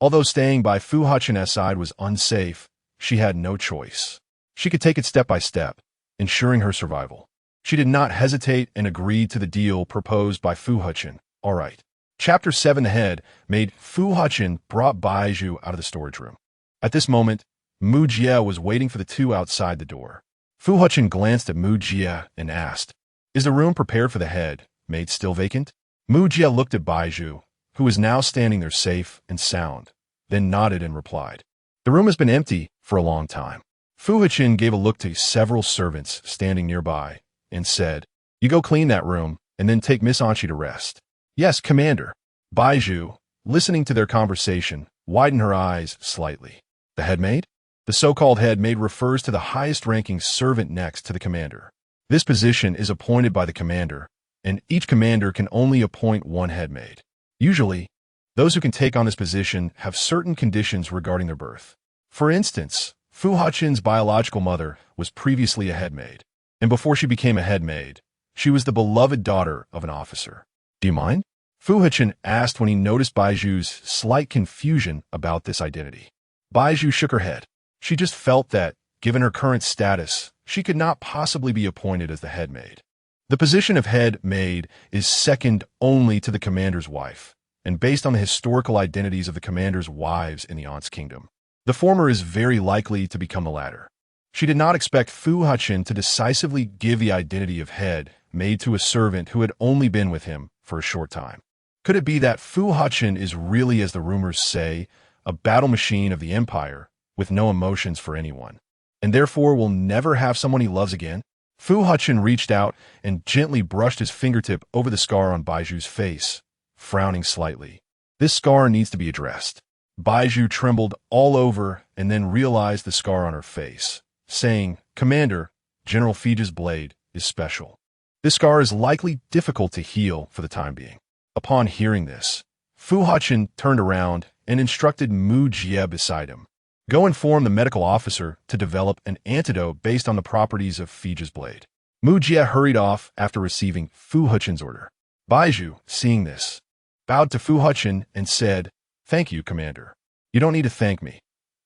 Although staying by Fu Hechen's side was unsafe, she had no choice. She could take it step by step, ensuring her survival. She did not hesitate and agreed to the deal proposed by Fu Hechen. All right. Chapter 7 ahead made Fu Hechen brought Bai Zhu out of the storage room. At this moment, Mu Jie was waiting for the two outside the door. Fu Hechen glanced at Mu Jie and asked, Is the room prepared for the head maid still vacant? Mu Jie looked at Bai Zhu, who was now standing there safe and sound, then nodded and replied, The room has been empty for a long time. Fu Hechen gave a look to several servants standing nearby and said, You go clean that room and then take Miss Anchi to rest. Yes, Commander. Bai Zhu, listening to their conversation, widened her eyes slightly. The head maid? The so-called head maid refers to the highest-ranking servant next to the commander. This position is appointed by the commander, and each commander can only appoint one head maid. Usually, those who can take on this position have certain conditions regarding their birth. For instance, Fu Hechen's biological mother was previously a head maid, and before she became a head maid, she was the beloved daughter of an officer. Do you mind? Fu Hechen asked when he noticed Bai Zhu's slight confusion about this identity. Bai Zhu shook her head. She just felt that, given her current status, she could not possibly be appointed as the head maid. The position of head maid is second only to the commander's wife, and based on the historical identities of the commander's wives in the Aunt's kingdom, the former is very likely to become the latter. She did not expect Fu Hechen to decisively give the identity of head maid to a servant who had only been with him for a short time. Could it be that Fu Hechen is really, as the rumors say, a battle machine of the empire with no emotions for anyone, and therefore will never have someone he loves again? Fu Hechen reached out and gently brushed his fingertip over the scar on Bai Zhu's face, frowning slightly. This scar needs to be addressed. Bai Zhu trembled all over and then realized the scar on her face, saying, Commander, General Fij's blade is special. This scar is likely difficult to heal for the time being. Upon hearing this, Fu Hechen turned around and instructed Mu Jie beside him. Go inform the medical officer to develop an antidote based on the properties of Fij's blade. Mu Jie hurried off after receiving Fu Hechen's order. Bai Zhu, seeing this, bowed to Fu Hechen and said, Thank you, Commander. You don't need to thank me.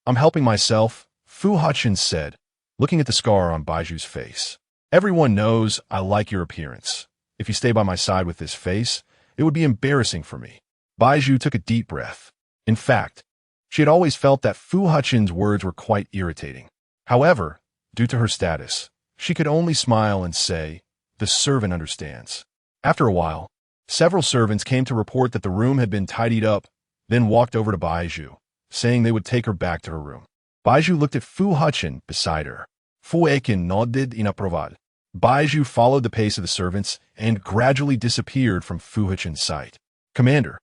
I'm helping myself, Fu Hechen said, looking at the scar on Bai Zhu's face. Everyone knows I like your appearance. If you stay by my side with this face, it would be embarrassing for me. Bai Zhu took a deep breath. In fact, She had always felt that Fu Hechen's words were quite irritating. However, due to her status, she could only smile and say, "The servant understands." After a while, several servants came to report that the room had been tidied up, then walked over to Bai Zhu, saying they would take her back to her room. Bai Zhu looked at Fu Hechen beside her. Fu Hechen nodded in approval. Bai Zhu followed the pace of the servants and gradually disappeared from Fu Hechen's sight. "Commander,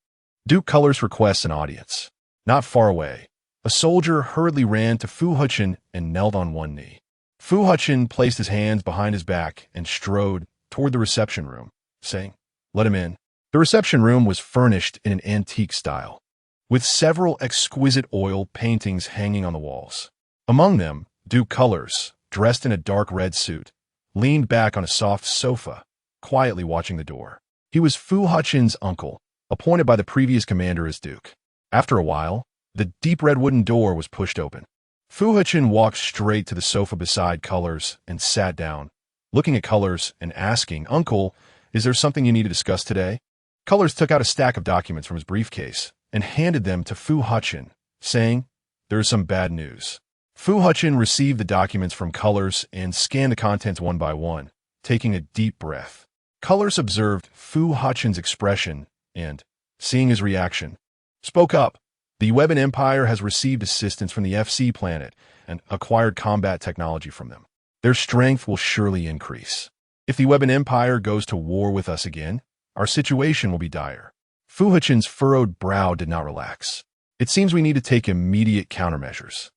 Duke Colors requests an audience." Not far away, a soldier hurriedly ran to Fu Hechen and knelt on one knee. Fu Hechen placed his hands behind his back and strode toward the reception room, saying, "Let him in." The reception room was furnished in an antique style, with several exquisite oil paintings hanging on the walls. Among them, Duke Colors, dressed in a dark red suit, leaned back on a soft sofa, quietly watching the door. He was Fu Hechen's uncle, appointed by the previous commander as Duke. After a while, the deep red wooden door was pushed open. Fu Hechen walked straight to the sofa beside Colors and sat down, looking at Colors and asking, "Uncle, is there something you need to discuss today?" Colors took out a stack of documents from his briefcase and handed them to Fu Hechen, saying, "There is some bad news." Fu Hechen received the documents from Colors and scanned the contents one by one, taking a deep breath. Colors observed Fu Hechen's expression and, seeing his reaction, spoke up. "The Weapon Empire has received assistance from the FC planet and acquired combat technology from them. Their strength will surely increase. If the Weapon Empire goes to war with us again, our situation will be dire." Fu Hechen's furrowed brow did not relax. "It seems we need to take immediate countermeasures."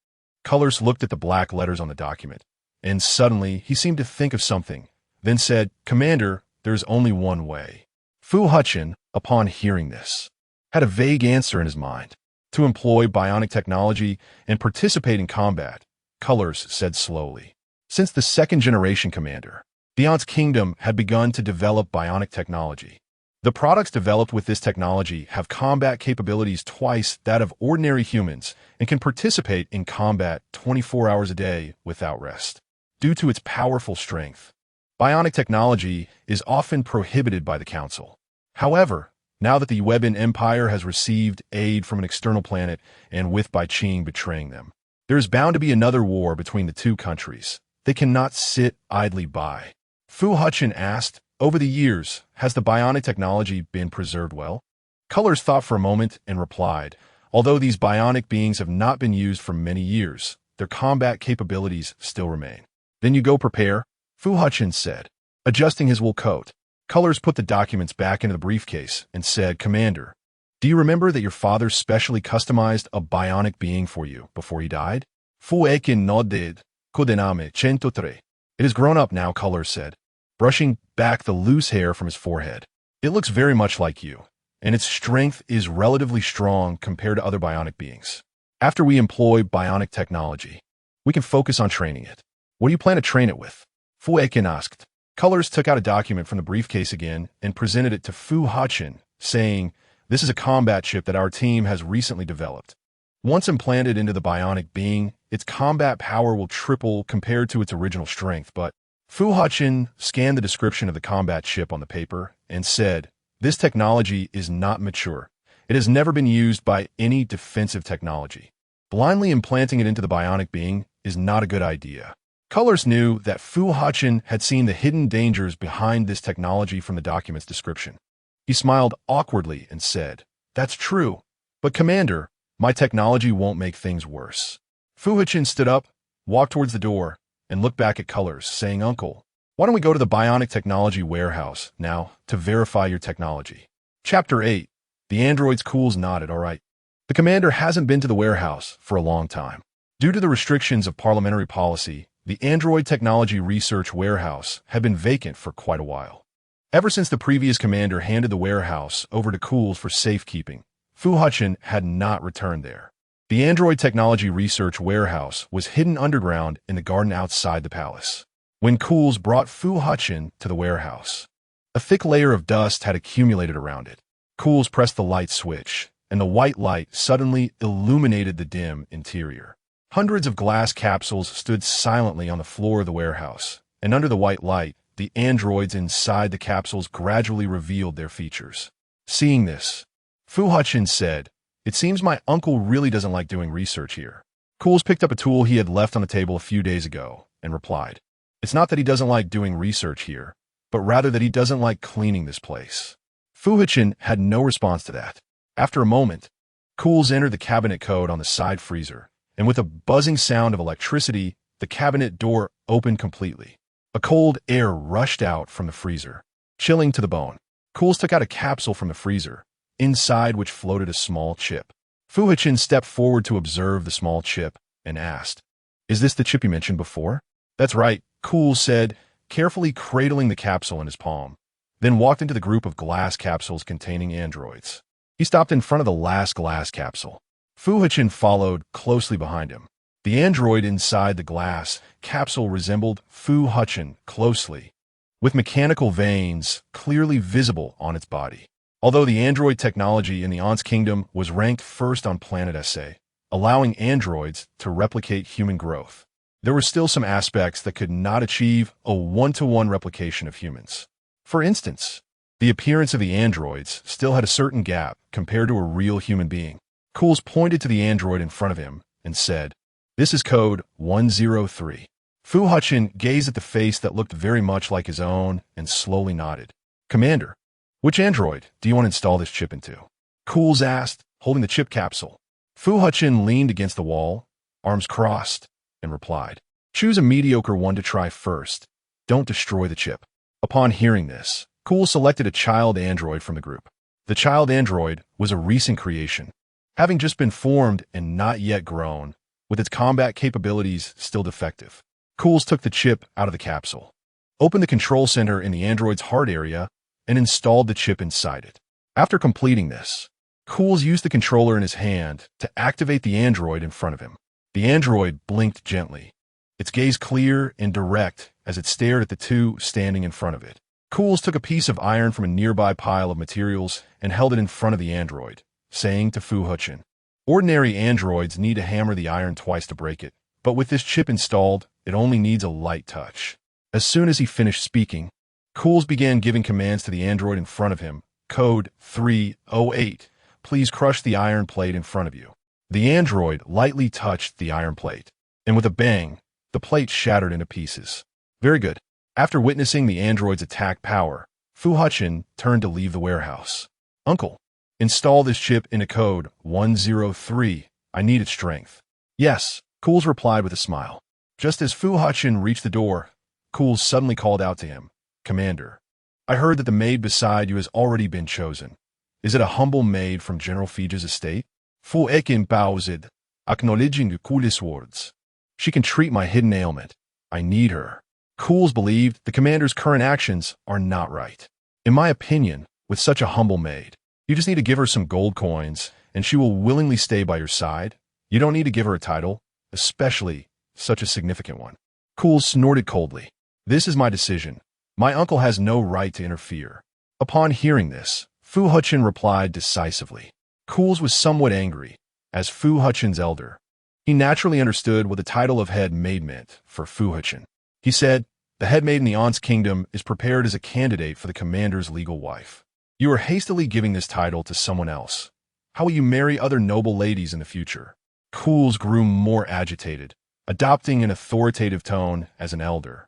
Colors looked at the black letters on the document, and suddenly he seemed to think of something, then said, "Commander, there's only one way." Fu Hechen, upon hearing this, had a vague answer in his mind. "To employ bionic technology and participate in combat," Colors said slowly. Since the second-generation commander, Beyond's kingdom had begun to develop bionic technology. The products developed with this technology have combat capabilities twice that of ordinary humans and can participate in combat 24 hours a day without rest. Due to its powerful strength, bionic technology is often prohibited by the Council. However, now that the Weapon Empire has received aid from an external planet and with Bai Qing betraying them, there is bound to be another war between the two countries. They cannot sit idly by. Fu Hechen asked, "Over the years, has the bionic technology been preserved well?" Colors thought for a moment and replied, "Although these bionic beings have not been used for many years, their combat capabilities still remain." "Then you go prepare," Fu Hechen said, adjusting his wool coat. Colors put the documents back into the briefcase and said, "Commander, do you remember that your father specially customized a bionic being for you before he died?" Fu Hechen nodded. "Codename 103. It is grown up now," Colors said, brushing back the loose hair from his forehead. "It looks very much like you, and its strength is relatively strong compared to other bionic beings. After we employ bionic technology, we can focus on training it. What do you plan to train it with?" Fu Hechen asked. Colors took out a document from the briefcase again and presented it to Fu Hechen, saying, "This is a combat chip that our team has recently developed. Once implanted into the bionic being, its combat power will triple compared to its original strength, but..." Fu Hechen scanned the description of the combat chip on the paper and said, "This technology is not mature. It has never been used by any defensive technology. Blindly implanting it into the bionic being is not a good idea." Colors knew that Fu Hechen had seen the hidden dangers behind this technology from the document's description. He smiled awkwardly and said, "That's true, but Commander, my technology won't make things worse." Fu Hechen stood up, walked towards the door, and looked back at Colors, saying, "Uncle, why don't we go to the bionic technology warehouse now to verify your technology?" Chapter 8. The android's cools nodded, "All right." The commander hasn't been to the warehouse for a long time. Due to the restrictions of parliamentary policy, the Android Technology Research Warehouse had been vacant for quite a while. Ever since the previous commander handed the warehouse over to Cools for safekeeping, Fu Hechen had not returned there. The Android Technology Research Warehouse was hidden underground in the garden outside the palace. When Cools brought Fu Hechen to the warehouse, a thick layer of dust had accumulated around it. Cools pressed the light switch, and the white light suddenly illuminated the dim interior. Hundreds of glass capsules stood silently on the floor of the warehouse, and under the white light, the androids inside the capsules gradually revealed their features. Seeing this, Fu Hechen said, It seems my uncle really doesn't like doing research here. Cools picked up a tool he had left on the table a few days ago and replied, "It's not that he doesn't like doing research here, but rather that he doesn't like cleaning this place." Fu Hechen had no response to that. After a moment, Cools entered the cabinet code on the side freezer, and with a buzzing sound of electricity, the cabinet door opened completely. A cold air rushed out from the freezer, chilling to the bone. Cools took out a capsule from the freezer, inside which floated a small chip. Fu Hechen stepped forward to observe the small chip and asked, "Is this the chip you mentioned before?" "That's right," Cools said, carefully cradling the capsule in his palm, then walked into the group of glass capsules containing androids. He stopped in front of the last glass capsule. Fu Hechen followed closely behind him. The android inside the glass capsule resembled Fu Hechen closely, with mechanical veins clearly visible on its body. Although the android technology in the Ants Kingdom was ranked first on planet.She, allowing androids to replicate human growth, there were still some aspects that could not achieve a one-to-one replication of humans. For instance, the appearance of the androids still had a certain gap compared to a real human being. Cools pointed to the android in front of him and said, "This is code 103. Fu Hechen gazed at the face that looked very much like his own and slowly nodded. "Commander, which android do you want to install this chip into?" Cools asked, holding the chip capsule. Fu Hechen leaned against the wall, arms crossed, and replied, "Choose a mediocre one to try first. Don't destroy the chip." Upon hearing this, Cools selected a child android from the group. The child android was a recent creation, having just been formed and not yet grown, with its combat capabilities still defective. Cools took the chip out of the capsule, opened the control center in the android's heart area, and installed the chip inside it. After completing this, Cools used the controller in his hand to activate the android in front of him. The android blinked gently, its gaze clear and direct as it stared at the two standing in front of it. Cools took a piece of iron from a nearby pile of materials and held it in front of the android, saying to Fu Hechen, "Ordinary androids need to hammer the iron twice to break it, but with this chip installed, it only needs a light touch." As soon as he finished speaking, Cools began giving commands to the android in front of him. "Code 308. Please crush the iron plate in front of you." The android lightly touched the iron plate, and with a bang, the plate shattered into pieces. "Very good." After witnessing the android's attack power, Fu Hechen turned to leave the warehouse. "Uncle, install this chip into code 103. I need its strength." "Yes," Cools replied with a smile. Just as Fu Hechen reached the door, Cools suddenly called out to him, "Commander, I heard that the maid beside you has already been chosen. Is it a humble maid from General Fige's estate?" Fu Hechen bowed, acknowledging the coolest words. "She can treat my hidden ailment. I need her." Cools believed the commander's current actions are not right. "In my opinion, with such a humble maid, you just need to give her some gold coins, and she will willingly stay by your side. You don't need to give her a title, especially such a significant one." Cools snorted coldly. "This is my decision. My uncle has no right to interfere." Upon hearing this, Fu Hechen replied decisively. Cools was somewhat angry. As Fu Hechen's elder, he naturally understood what the title of head maid meant for Fu Hechen. He said, "The head maid in the Ants Kingdom is prepared as a candidate for the commander's legal wife. You are hastily giving this title to someone else. How will you marry other noble ladies in the future?" Cools grew more agitated, adopting an authoritative tone as an elder.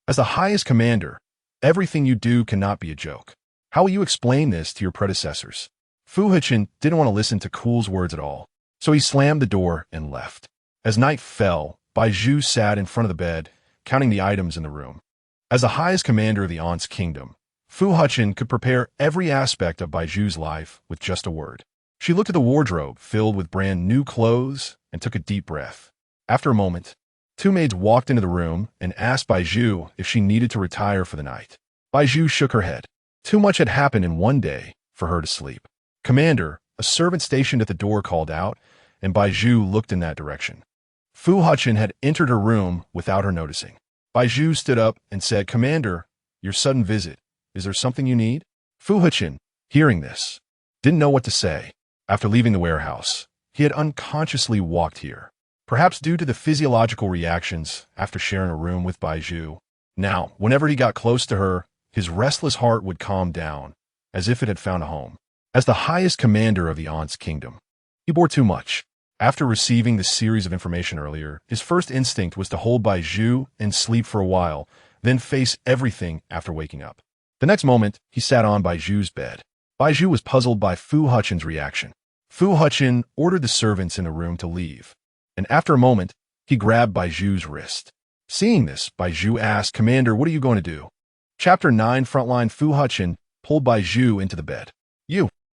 "As the highest commander, everything you do cannot be a joke. How will you explain this to your predecessors?" Fu Hechen didn't want to listen to Cools' words at all, so he slammed the door and left. As night fell, Bai Zhu sat in front of the bed, counting the items in the room. As the highest commander of the Ants Kingdom, Fu Hechen could prepare every aspect of Bai Zhu's life with just a word. She looked at the wardrobe filled with brand new clothes and took a deep breath. After a moment, two maids walked into the room and asked Bai Zhu if she needed to retire for the night. Bai Zhu shook her head. Too much had happened in one day for her to sleep. "Commander," a servant stationed at the door called out, and Bai Zhu looked in that direction. Fu Hechen had entered her room without her noticing. Bai Zhu stood up and said, "Commander, your sudden visit. Is there something you need?" Fu Hechen, hearing this, didn't know what to say. After leaving the warehouse, he had unconsciously walked here, perhaps due to the physiological reactions after sharing a room with Bai Zhu. Now, whenever he got close to her, his restless heart would calm down, as if it had found a home. As the highest commander of the Ants Kingdom, he He bore too much. After receiving the series of information earlier, his first instinct was to hold Bai Zhu and sleep for a while, then face everything after waking up. The next moment, he sat on Bai Zhu's bed. Bai Zhu was puzzled by Fu Hechen's reaction. Fu Hechen ordered the servants in the room to leave, and after a moment, he grabbed Bai Zhu's wrist. Seeing this, Bai Zhu asked, "Commander, what are you going to do?" Chapter 9 Frontline. Fu Hechen pulled Bai Zhu into the bed.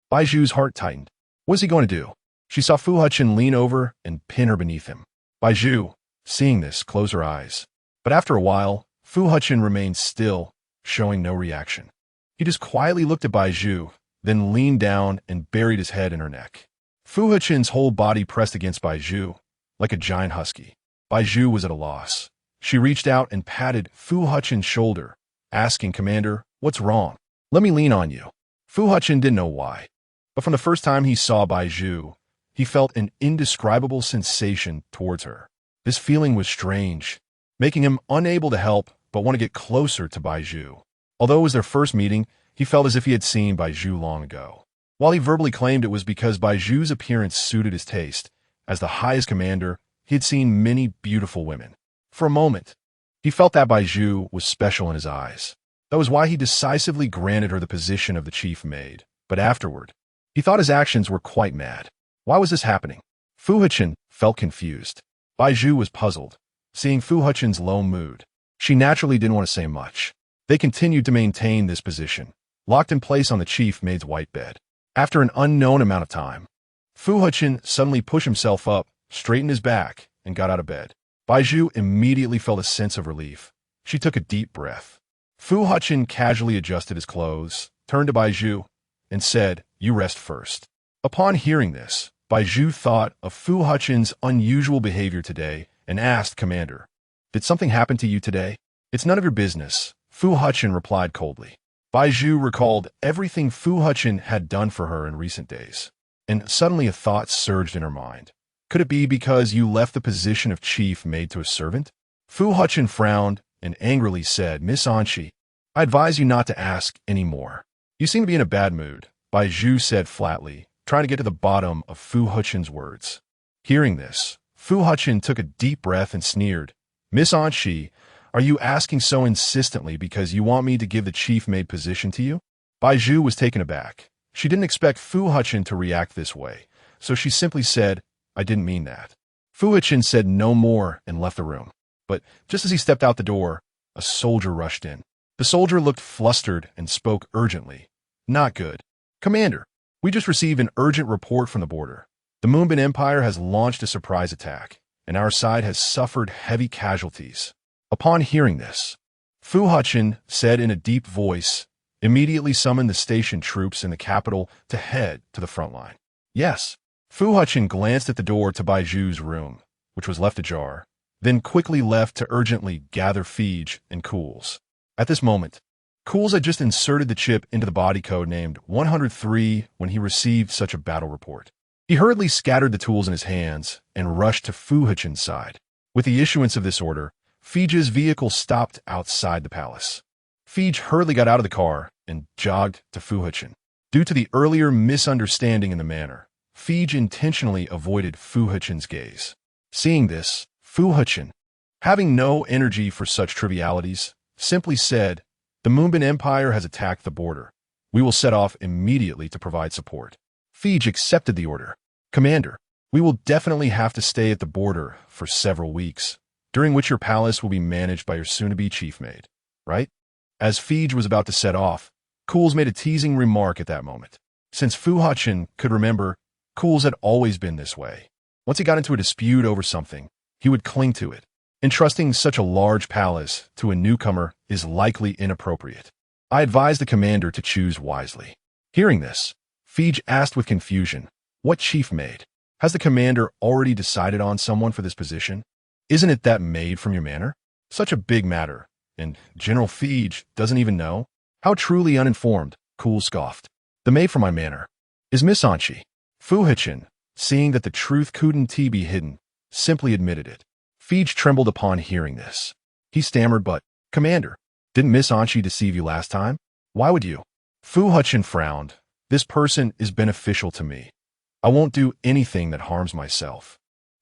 Bai Zhu's heart tightened. What is he going to do? She saw Fu Hechen lean over and pin her beneath him. Bai Zhu, seeing this, closed her eyes. But after a while, Fu Hechen remained still, showing no reaction. He just quietly looked at Bai Zhu, then leaned down and buried his head in her neck. Fu Hechen's whole body pressed against Bai Zhu, like a giant husky. Bai Zhu was at a loss. She reached out and patted Fu Hechen's shoulder, asking, "Commander, what's wrong? Let me lean on you." Fu Hechen didn't know why, but from the first time he saw Bai Zhu, he felt an indescribable sensation towards her. This feeling was strange, making him unable to help but want to get closer to Bai Zhu. Although it was their first meeting, he felt as if he had seen Bai Zhu long ago. While he verbally claimed it was because Bai Zhu's appearance suited his taste, as the highest commander, he had seen many beautiful women. For a moment, he felt that Bai Zhu was special in his eyes. That was why he decisively granted her the position of the chief maid. But afterward, he thought his actions were quite mad. Why was this happening? Fu Hechen felt confused. Bai Zhu was puzzled, seeing Fu Hechen's low mood. She naturally didn't want to say much. They continued to maintain this position, locked in place on the chief maid's white bed. After an unknown amount of time, Fu Hechen suddenly pushed himself up, straightened his back, and got out of bed. Bai Zhu immediately felt a sense of relief. She took a deep breath. Fu Hechen casually adjusted his clothes, turned to Bai Zhu, and said, "You rest first." Upon hearing this, Bai Zhu thought of Fu Hechen's unusual behavior today and asked, "Commander, did something happen to you today?" "It's none of your business," Fu Hechen replied coldly. Bai Zhu recalled everything Fu Hechen had done for her in recent days, and suddenly a thought surged in her mind. Could it be because you left the position of chief maid to a servant? Fu Hechen frowned and angrily said, "Miss-She, I advise you not to ask any more. You seem to be in a bad mood," Bai Zhu said flatly, trying to get to the bottom of Fu Hechen's words. Hearing this, Fu Hechen took a deep breath and sneered, "Miss-She, are you asking so insistently because you want me to give the chief maid position to you?" Bai Zhu was taken aback. She didn't expect Fu Hechen to react this way, so she simply said, "I didn't mean that." Fu Hechen said no more and left the room. But just as he stepped out the door, a soldier rushed in. The soldier looked flustered and spoke urgently. "Not good. Commander, we just received an urgent report from the border. The Moonbin Empire has launched a surprise attack, and our side has suffered heavy casualties." Upon hearing this, Fu Hechen said in a deep voice, "Immediately summon the station troops in the capital to head to the front line." "Yes." Fu Hechen glanced at the door to Bai Zhu's room, which was left ajar, then quickly left to urgently gather Fage and Cools. At this moment, Cools had just inserted the chip into the body code named 103 when he received such a battle report. He hurriedly scattered the tools in his hands and rushed to Fu Hechen's side. With the issuance of this order, Fage's vehicle stopped outside the palace. Fage hurriedly got out of the car and jogged to Fu Hechen. Due to the earlier misunderstanding in the manner, Fage intentionally avoided Fu Hechen's gaze. Seeing this, Fu Hechen, having no energy for such trivialities, simply said, "The Moonbin Empire has attacked the border. We will set off immediately to provide support." Fage accepted the order. "Commander, we will definitely have to stay at the border for several weeks, during which your palace will be managed by your soon-to-be chief maid, right?" As Fage was about to set off, Cools made a teasing remark at that moment. Since Fu Hechen could remember, Cools had always been this way. Once he got into a dispute over something, he would cling to it. Entrusting such a large palace to a newcomer is likely inappropriate. I advise the commander to choose wisely. Hearing this, Fage asked with confusion, "What chief maid? Has the commander already decided on someone for this position? Isn't it that maid from your manor? Such a big matter, and General Fage doesn't even know? How truly uninformed," Cool scoffed. "The maid from my manor is Miss-She." Fu Hechen, seeing that the truth couldn't be hidden, simply admitted it. Fage trembled upon hearing this. He stammered, "But, Commander, didn't Miss-She deceive you last time? Why would you?" Fu Hechen frowned. "This person is beneficial to me. I won't do anything that harms myself.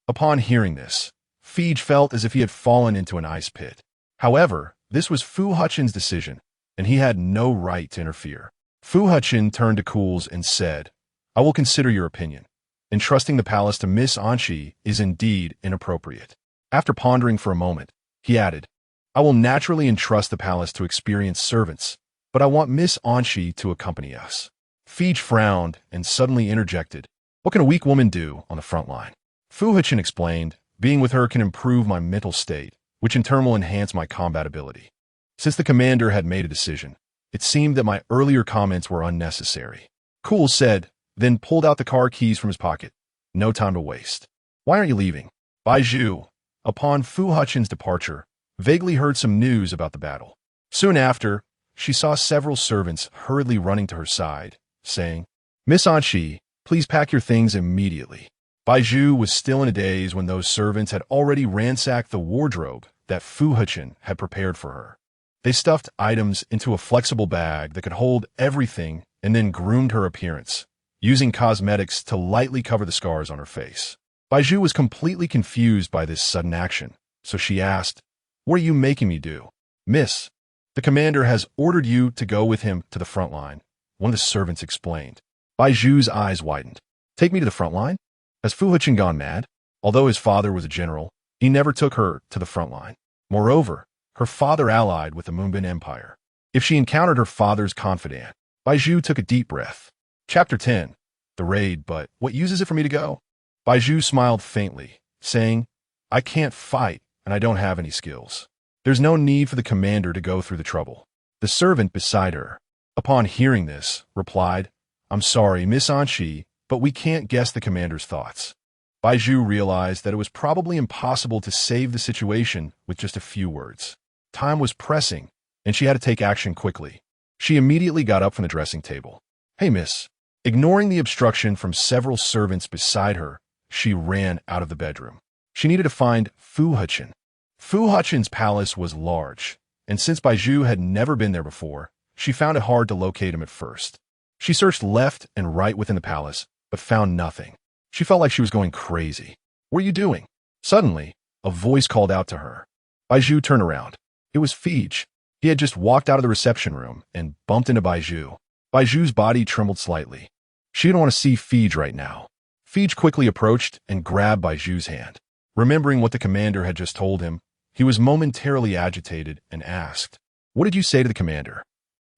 Upon hearing this, Feige felt as if he had fallen into an ice pit. However, this was Fu Hechen's decision, and he had no right to interfere. Fu Hechen turned to Cools and said, I will consider your opinion. Entrusting the palace to Miss Anshi is indeed inappropriate. After pondering for a moment, he added, I will naturally entrust the palace to experienced servants, but I want Miss Anshi to accompany us. Feige frowned and suddenly interjected, What can a weak woman do on the front line? Fu Hechen explained, Being with her can improve my mental state, which in turn will enhance my combat ability. Since the commander had made a decision, it seemed that my earlier comments were unnecessary. Cool said, then pulled out the car keys from his pocket. No time to waste. Why aren't you leaving? Bai Zhu, upon Fu Hechen's departure, vaguely heard some news about the battle. Soon after, she saw several servants hurriedly running to her side, saying, Miss Anshi, please pack your things immediately. Bai Zhu was still in a daze when those servants had already ransacked the wardrobe that Fu Hechen had prepared for her. They stuffed items into a flexible bag that could hold everything and then groomed her appearance, using cosmetics to lightly cover the scars on her face. Bai Zhu was completely confused by this sudden action, so she asked, What are you making me do? Miss, the commander has ordered you to go with him to the front line, one of the servants explained. Bai Zhu's eyes widened. Take me to the front line? Has Fu Hechen gone mad? Although his father was a general, he never took her to the front line. Moreover, her father allied with the Moonbin Empire. If she encountered her father's confidant, Bai Zhu took a deep breath. Chapter 10. The Raid, but what use is it for me to go? Bai Zhu smiled faintly, saying, I can't fight, and I don't have any skills. There's no need for the commander to go through the trouble. The servant beside her, upon hearing this, replied, I'm sorry, Miss Anshi, but we can't guess the commander's thoughts. Bai Zhu realized that it was probably impossible to save the situation with just a few words. Time was pressing, and she had to take action quickly. She immediately got up from the dressing table. Hey, miss. Ignoring the obstruction from several servants beside her, she ran out of the bedroom. She needed to find Fu Hechen. Fu Hechen's palace was large, and since Bai Zhu had never been there before, she found it hard to locate him at first. She searched left and right within the palace, but found nothing. She felt like she was going crazy. What are you doing? Suddenly, a voice called out to her. Bai Zhu turned around. It was Feige. He had just walked out of the reception room and bumped into Bai Zhu. Bai Zhu's body trembled slightly. She didn't want to see Feige right now. Feige quickly approached and grabbed Bai Zhu's hand. Remembering what the commander had just told him, he was momentarily agitated and asked, What did you say to the commander?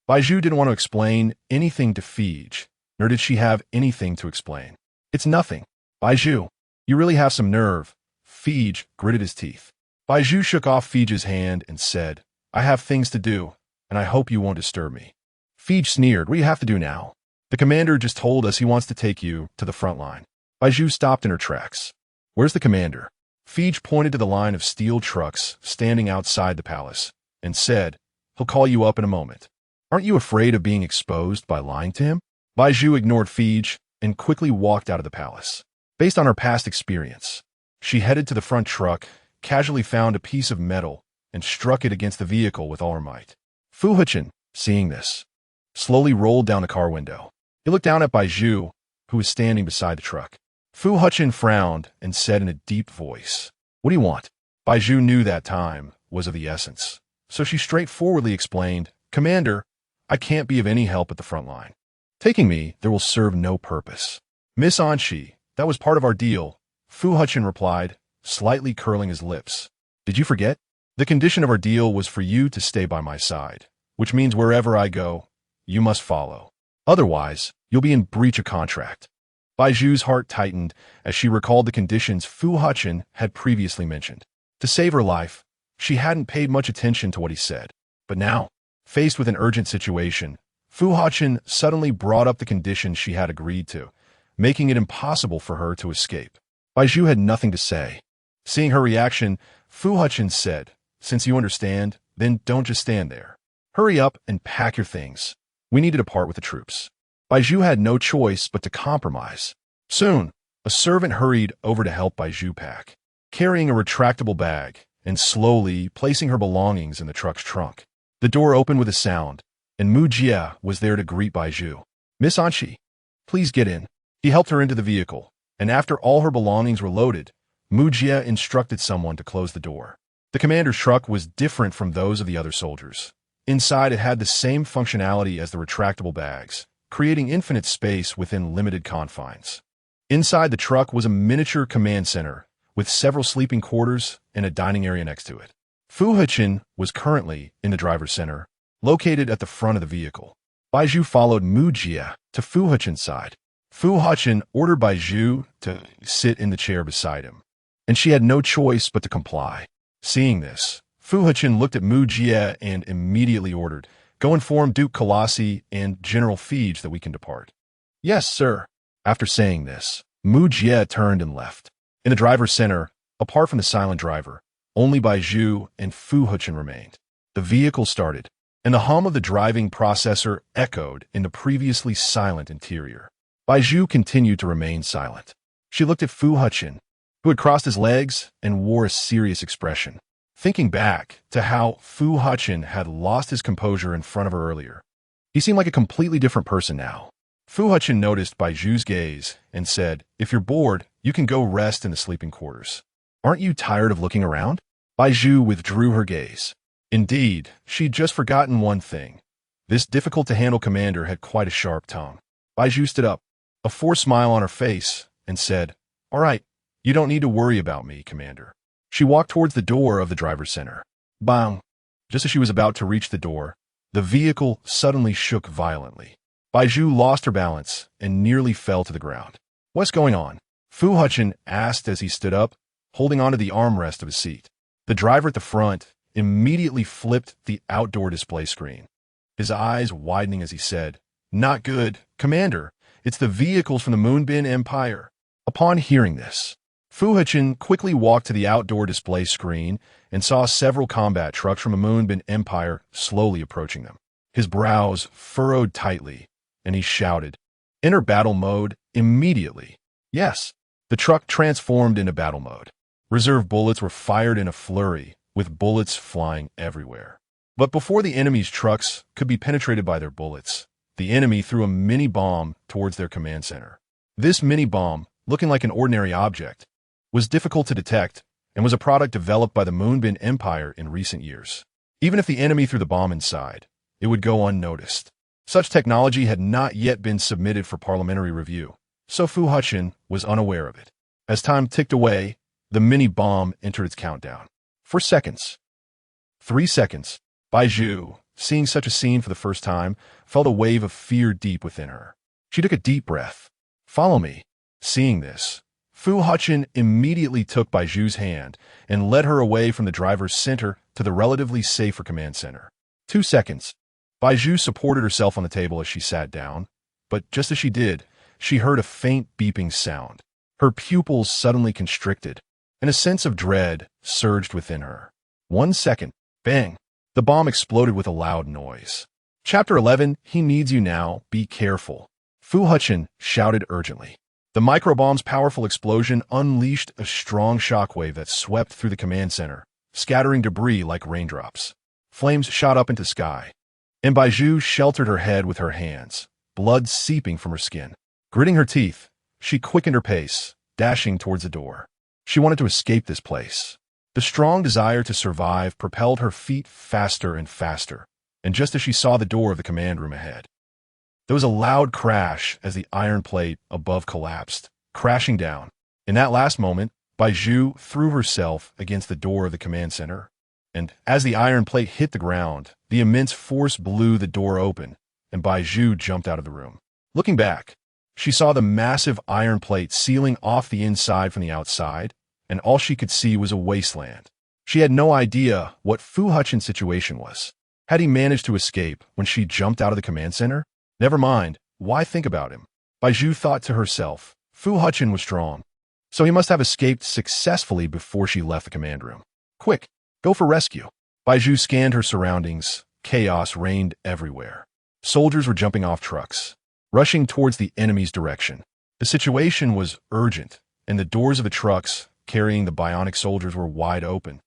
Bai Zhu didn't want to explain anything to Feige, nor did she have anything to explain. It's nothing. Bai Zhu, you really have some nerve. Feige gritted his teeth. Bai Zhu shook off Feige's hand and said, I have things to do, and I hope you won't disturb me. Feige sneered, What do you have to do now? The commander just told us he wants to take you to the front line. Bai Zhu stopped in her tracks. Where's the commander? Feige pointed to the line of steel trucks standing outside the palace and said, He'll call you up in a moment. Aren't you afraid of being exposed by lying to him? Bai Zhu ignored Feige and quickly walked out of the palace. Based on her past experience, she headed to the front truck, casually found a piece of metal, and struck it against the vehicle with all her might. Fu Hechen, seeing this, slowly rolled down the car window. He looked down at Bai Zhu, who was standing beside the truck. Fu Hechen frowned and said in a deep voice, What do you want? Bai Zhu knew that time was of the essence, so she straightforwardly explained, Commander, I can't be of any help at the front line. Taking me there will serve no purpose. Miss Anshi, that was part of our deal, Fu Hechen replied, slightly curling his lips. Did you forget? The condition of our deal was for you to stay by my side, which means wherever I go, you must follow. Otherwise, you'll be in breach of contract. Bai Zhu's heart tightened as she recalled the conditions Fu Hechen had previously mentioned. To save her life, she hadn't paid much attention to what he said. But now, faced with an urgent situation, Fu Hechen suddenly brought up the conditions she had agreed to, making it impossible for her to escape. Bai Zhu had nothing to say. Seeing her reaction, Fu Hechen said, Since you understand, then don't just stand there. Hurry up and pack your things. We need to depart with the troops. Bai Zhu had no choice but to compromise. Soon, a servant hurried over to help Bai Zhu pack, carrying a retractable bag and slowly placing her belongings in the truck's trunk. The door opened with a sound, and Mu Jie was there to greet Bai Zhu. Miss Anshi, please get in. He helped her into the vehicle, and after all her belongings were loaded, Mujia instructed someone to close the door. The commander's truck was different from those of the other soldiers. Inside, it had the same functionality as the retractable bags, creating infinite space within limited confines. Inside the truck was a miniature command center, with several sleeping quarters and a dining area next to it. Fu Hechen was currently in the driver's center, located at the front of the vehicle. Bai Zhu followed Mujia to Fu Hechen's side. Fu Hechen ordered Bai Zhu to sit in the chair beside him, and she had no choice but to comply. Seeing this, Fu Hechen looked at Mujia and immediately ordered, "Go inform Duke Colossi and General Fege that we can depart." "Yes, sir." After saying this, Mujia turned and left. In the driver's center, apart from the silent driver, only Bai Zhu and Fu Hechen remained. The vehicle started, and the hum of the driving processor echoed in the previously silent interior. Bai Zhu continued to remain silent. She looked at Fu Hechen, who had crossed his legs and wore a serious expression. Thinking back to how Fu Hechen had lost his composure in front of her earlier, he seemed like a completely different person now. Fu Hechen noticed Bai Zhu's gaze and said, "If you're bored, you can go rest in the sleeping quarters. Aren't you tired of looking around?" Bai Zhu withdrew her gaze. Indeed, she'd just forgotten one thing. This difficult-to-handle commander had quite a sharp tongue. Bai Zhu stood up, a forced smile on her face, and said, "All right, you don't need to worry about me, Commander." She walked towards the door of the driver's center. Bang! Just as she was about to reach the door, the vehicle suddenly shook violently. Bai Zhu lost her balance and nearly fell to the ground. "What's going on?" Fu Hechen asked as he stood up, holding onto the armrest of his seat. The driver at the front immediately flipped the outdoor display screen, his eyes widening as he said, "Not good, Commander. It's the vehicles from the Moonbin Empire." Upon hearing this, Fu Hechen quickly walked to the outdoor display screen and saw several combat trucks from the Moonbin Empire slowly approaching them. His brows furrowed tightly, and he shouted, "Enter battle mode immediately." Yes, the truck transformed into battle mode. Reserve bullets were fired in a flurry, with bullets flying everywhere. But before the enemy's trucks could be penetrated by their bullets, the enemy threw a mini-bomb towards their command center. This mini-bomb, looking like an ordinary object, was difficult to detect and was a product developed by the Moonbin Empire in recent years. Even if the enemy threw the bomb inside, it would go unnoticed. Such technology had not yet been submitted for parliamentary review, so Fu Hechen was unaware of it. As time ticked away, the mini-bomb entered its countdown. 4 seconds. 3 seconds. Bai Zhu, seeing such a scene for the first time, felt a wave of fear deep within her. She took a deep breath. "Follow me." Seeing this, Fu Hechen immediately took Bai Zhu's hand and led her away from the driver's center to the relatively safer command center. 2 seconds. Bai Zhu supported herself on the table as she sat down, but just as she did, she heard a faint beeping sound. Her pupils suddenly constricted, and a sense of dread surged within her. 1 second. Bang! The bomb exploded with a loud noise. Chapter 11, He Needs You Now, Be Careful. Fu Hechen shouted urgently. The microbomb's powerful explosion unleashed a strong shockwave that swept through the command center, scattering debris like raindrops. Flames shot up into the sky, and Bai Zhu sheltered her head with her hands, blood seeping from her skin. Gritting her teeth, she quickened her pace, dashing towards the door. She wanted to escape this place. The strong desire to survive propelled her feet faster and faster, and just as she saw the door of the command room ahead, there was a loud crash as the iron plate above collapsed, crashing down. In that last moment, Bai Zhu threw herself against the door of the command center, and as the iron plate hit the ground, the immense force blew the door open, and Bai Zhu jumped out of the room. Looking back, she saw the massive iron plate sealing off the inside from the outside, and all she could see was a wasteland. She had no idea what Fu Hechen's situation was. Had he managed to escape when she jumped out of the command center? Never mind, why think about him? Bai Zhu thought to herself, Fu Hechen was strong, so he must have escaped successfully before she left the command room. Quick, go for rescue. Bai Zhu scanned her surroundings. Chaos reigned everywhere. Soldiers were jumping off trucks, rushing towards the enemy's direction. The situation was urgent, and the doors of the trucks carrying the bionic soldiers were wide open,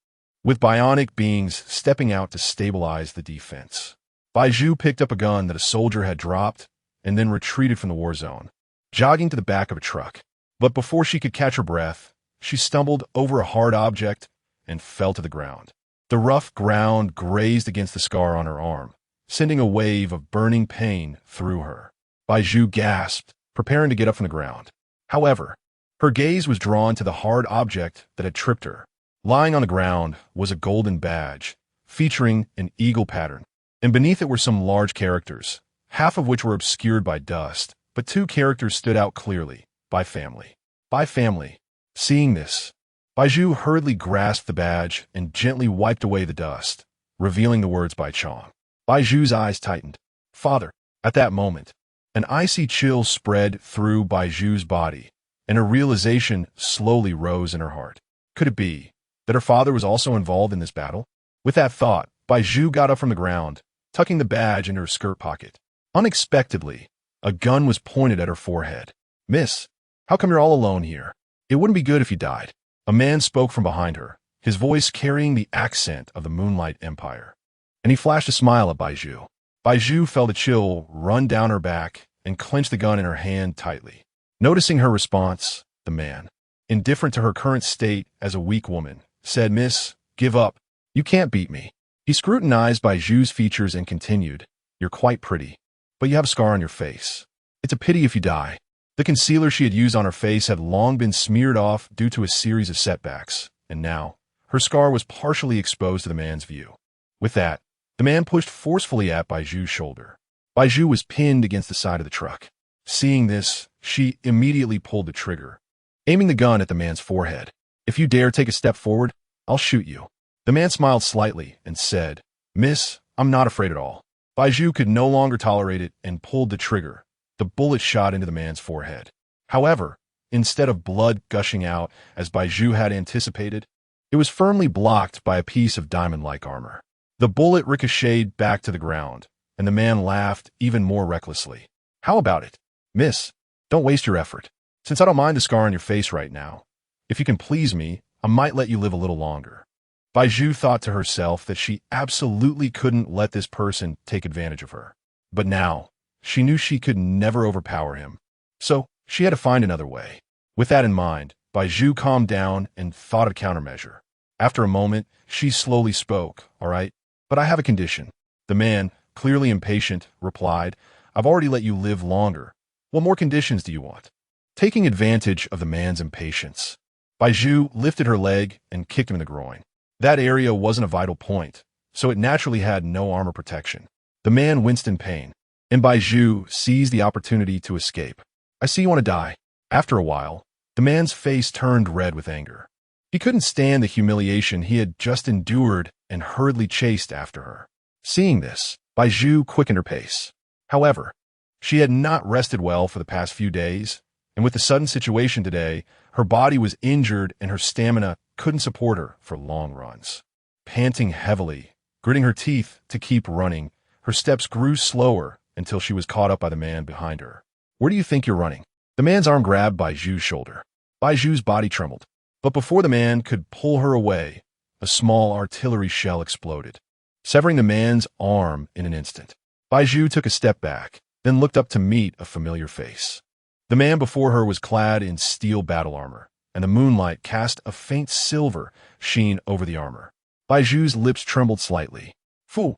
with bionic beings stepping out to stabilize the defense. Bai Zhu picked up a gun that a soldier had dropped and then retreated from the war zone. jogging to the back of a truck. But before she could catch her breath, she stumbled over a hard object and fell to the ground. The rough ground grazed against the scar on her arm, sending a wave of burning pain through her. Bai Zhu gasped, preparing to get up from the ground. However, her gaze was drawn to the hard object that had tripped her. Lying on the ground was a golden badge, featuring an eagle pattern, and beneath it were some large characters, half of which were obscured by dust, but two characters stood out clearly: Bai family. Bai family. Seeing this, Bai Zhu hurriedly grasped the badge and gently wiped away the dust, revealing the words Bai Chong. Bai Zhu's eyes tightened. Father. At that moment, an icy chill spread through Bai Zhu's body, and a realization slowly rose in her heart. Could it be that her father was also involved in this battle? With that thought, Bai Zhu got up from the ground, tucking the badge into her skirt pocket. Unexpectedly, a gun was pointed at her forehead. Miss, how come you're all alone here? It wouldn't be good if you died. A man spoke from behind her, his voice carrying the accent of the Moonlight Empire. And he flashed a smile at Bai Zhu. Bai Zhu felt a chill run down her back and clenched the gun in her hand tightly. Noticing her response, the man, indifferent to her current state as a weak woman, said, Miss, give up. You can't beat me. He scrutinized Bai Zhu's features and continued, You're quite pretty, but you have a scar on your face. It's a pity if you die. The concealer she had used on her face had long been smeared off due to a series of setbacks, and now, her scar was partially exposed to the man's view. With that, the man pushed forcefully at Bai Zhu's shoulder. Bai Zhu was pinned against the side of the truck. Seeing this, she immediately pulled the trigger, aiming the gun at the man's forehead. If you dare take a step forward, I'll shoot you. The man smiled slightly and said, Miss, I'm not afraid at all. Bai Zhu could no longer tolerate it and pulled the trigger. The bullet shot into the man's forehead. However, instead of blood gushing out as Bai Zhu had anticipated, it was firmly blocked by a piece of diamond-like armor. The bullet ricocheted back to the ground, and the man laughed even more recklessly. How about it? Miss, don't waste your effort. Since I don't mind the scar on your face right now, if you can please me, I might let you live a little longer. Bai Zhu thought to herself that she absolutely couldn't let this person take advantage of her. But now, she knew she could never overpower him. So, she had to find another way. With that in mind, Bai Zhu calmed down and thought of a countermeasure. After a moment, she slowly spoke, All right, but I have a condition. The man, clearly impatient, replied, I've already let you live longer. What more conditions do you want? Taking advantage of the man's impatience, Bai Zhu lifted her leg and kicked him in the groin. That area wasn't a vital point, so it naturally had no armor protection. The man winced in pain, and Bai Zhu seized the opportunity to escape. I see you want to die. After a while, the man's face turned red with anger. He couldn't stand the humiliation he had just endured and hurriedly chased after her. Seeing this, Bai Zhu quickened her pace. However, she had not rested well for the past few days, and with the sudden situation today, her body was injured and her stamina couldn't support her for long runs. Panting heavily, gritting her teeth to keep running, her steps grew slower until she was caught up by the man behind her. Where do you think you're running? The man's arm grabbed Bai Zhu's shoulder. Bai Zhu's body trembled. But before the man could pull her away, a small artillery shell exploded, severing the man's arm in an instant. Bai Zhu took a step back, then looked up to meet a familiar face. The man before her was clad in steel battle armor, and the moonlight cast a faint silver sheen over the armor. Bai Zhu's lips trembled slightly. Fu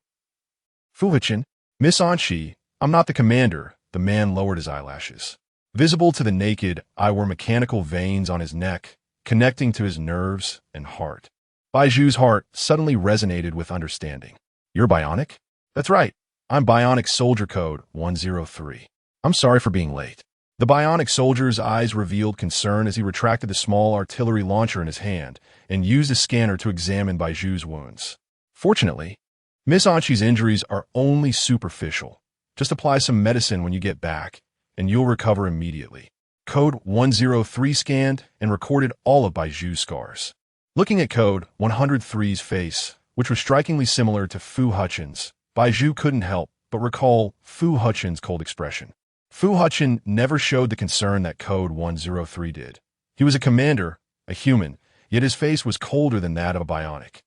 Hechen, Miss She, I'm not the commander. The man lowered his eyelashes. Visible to the naked eye were mechanical veins on his neck, connecting to his nerves and heart. Bai Zhu's heart suddenly resonated with understanding. You're bionic? That's right. I'm Bionic Soldier Code 103. I'm sorry for being late. The bionic soldier's eyes revealed concern as he retracted the small artillery launcher in his hand and used a scanner to examine Bai Zhu's wounds. Fortunately, Miss She's injuries are only superficial. Just apply some medicine when you get back, and you'll recover immediately. Code 103 scanned and recorded all of Bai Zhu's scars. Looking at Code 103's face, which was strikingly similar to Fu Hechen's, Bai Zhu couldn't help but recall Fu Hechen's cold expression. Fu Hechen never showed the concern that Code 103 did. He was a commander, a human, yet his face was colder than that of a bionic.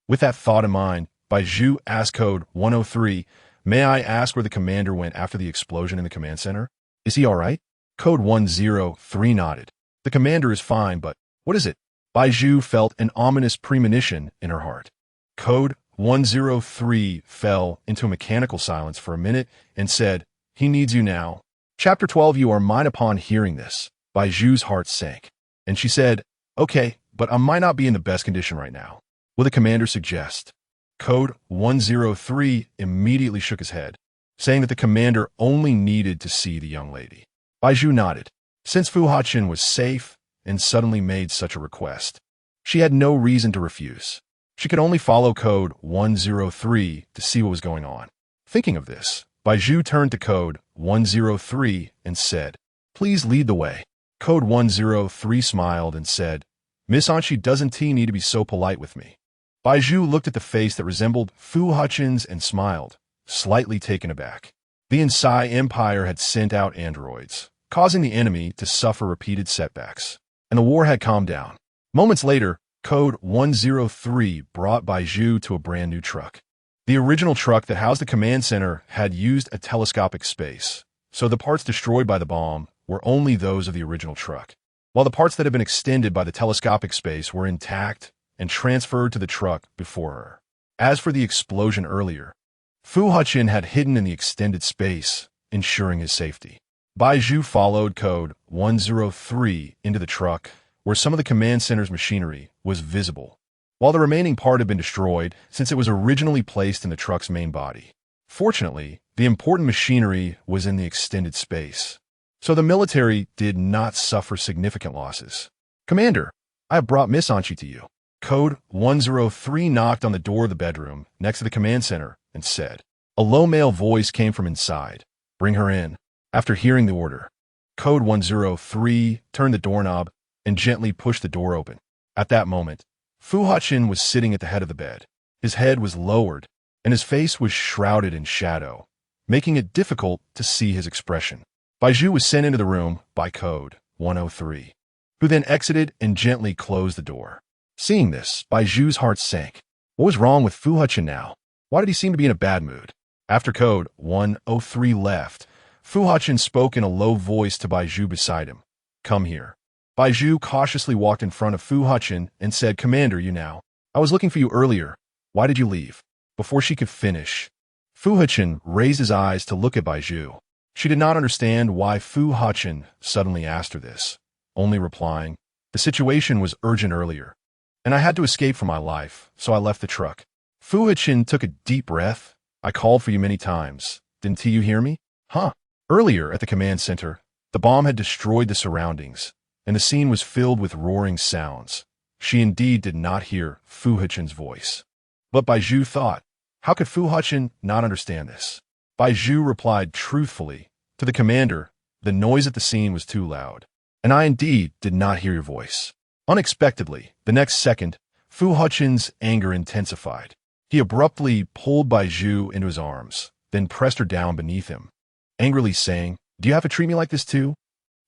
With that thought in mind, Bai Zhu asked Code 103, May I ask where the commander went after the explosion in the command center? Is he all right? Code 103 nodded. The commander is fine, but what is it? Bai Zhu felt an ominous premonition in her heart. Code 103 fell into a mechanical silence for a minute and said, "He needs you now." Chapter 12. You are mine. Upon hearing this, Bai Zhu's heart sank, and she said, "Okay, but I might not be in the best condition right now. Will the commander suggest?" Code 103 immediately shook his head, saying that the commander only needed to see the young lady. Bai Zhu nodded. Since Fu Hechen was safe and suddenly made such a request, she had no reason to refuse. She could only follow Code 103 to see what was going on. Thinking of this, Bai Zhu turned to Code 103 and said, "Please lead the way." Code 103 smiled and said, "Miss Anshi doesn't need to be so polite with me." Bai Zhu looked at the face that resembled Fu Hechen's and smiled, slightly taken aback. The Inside Empire had sent out androids, causing the enemy to suffer repeated setbacks, and the war had calmed down. Moments later, Code 103 brought Bai Zhu to a brand new truck. The original truck that housed the command center had used a telescopic space, so the parts destroyed by the bomb were only those of the original truck, while the parts that had been extended by the telescopic space were intact and transferred to the truck before her. As for the explosion earlier, Fu Hechen had hidden in the extended space, ensuring his safety. Bai Zhu followed Code 103 into the truck, where some of the command center's machinery was visible, while the remaining part had been destroyed since it was originally placed in the truck's main body. Fortunately, the important machinery was in the extended space, so the military did not suffer significant losses. "Commander, I have brought Miss Anchi to you." Code 103 knocked on the door of the bedroom next to the command center and said. A low male voice came from inside. "Bring her in." After hearing the order, Code 103 turned the doorknob and gently pushed the door open. At that moment, Fu Hechen was sitting at the head of the bed. His head was lowered, and his face was shrouded in shadow, making it difficult to see his expression. Bai Zhu was sent into the room by Code 103, who then exited and gently closed the door. Seeing this, Bai Zhu's heart sank. What was wrong with Fu Hechen now? Why did he seem to be in a bad mood? After Code 103 left, Fu Hechen spoke in a low voice to Bai Zhu beside him. "Come here." Bai Zhu cautiously walked in front of Fu Hechen and said, "Commander, you now. I was looking for you earlier. Why did you leave?" Before she could finish, Fu Hechen raised his eyes to look at Bai Zhu. She did not understand why Fu Hechen suddenly asked her this, only replying, "The situation was urgent earlier, and I had to escape for my life, so I left the truck." Fu Hechen took a deep breath. "I called for you many times. Didn't you hear me?" "Huh." Earlier at the command center, the bomb had destroyed the surroundings, and the scene was filled with roaring sounds. She indeed did not hear Fu Hechen's voice. But Bai Zhu thought, how could Fu Hechen not understand this? Bai Zhu replied truthfully, to the commander, "The noise at the scene was too loud, and I indeed did not hear your voice." Unexpectedly, the next second, Fu Hechen's anger intensified. He abruptly pulled Bai Zhu into his arms, then pressed her down beneath him, angrily saying, "Do you have to treat me like this too?"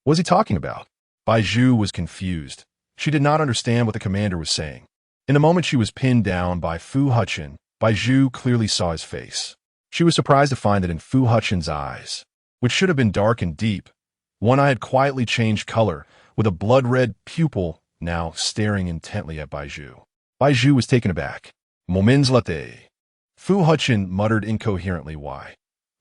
What was he talking about? Bai Zhu was confused. She did not understand what the commander was saying. In the moment she was pinned down by Fu Hechen, Bai Zhu clearly saw his face. She was surprised to find that in Fu Hechen's eyes, which should have been dark and deep, one eye had quietly changed color, with a blood-red pupil now staring intently at Bai Zhu. Bai Zhu was taken aback. "Moments later." Fu Hechen muttered incoherently, Why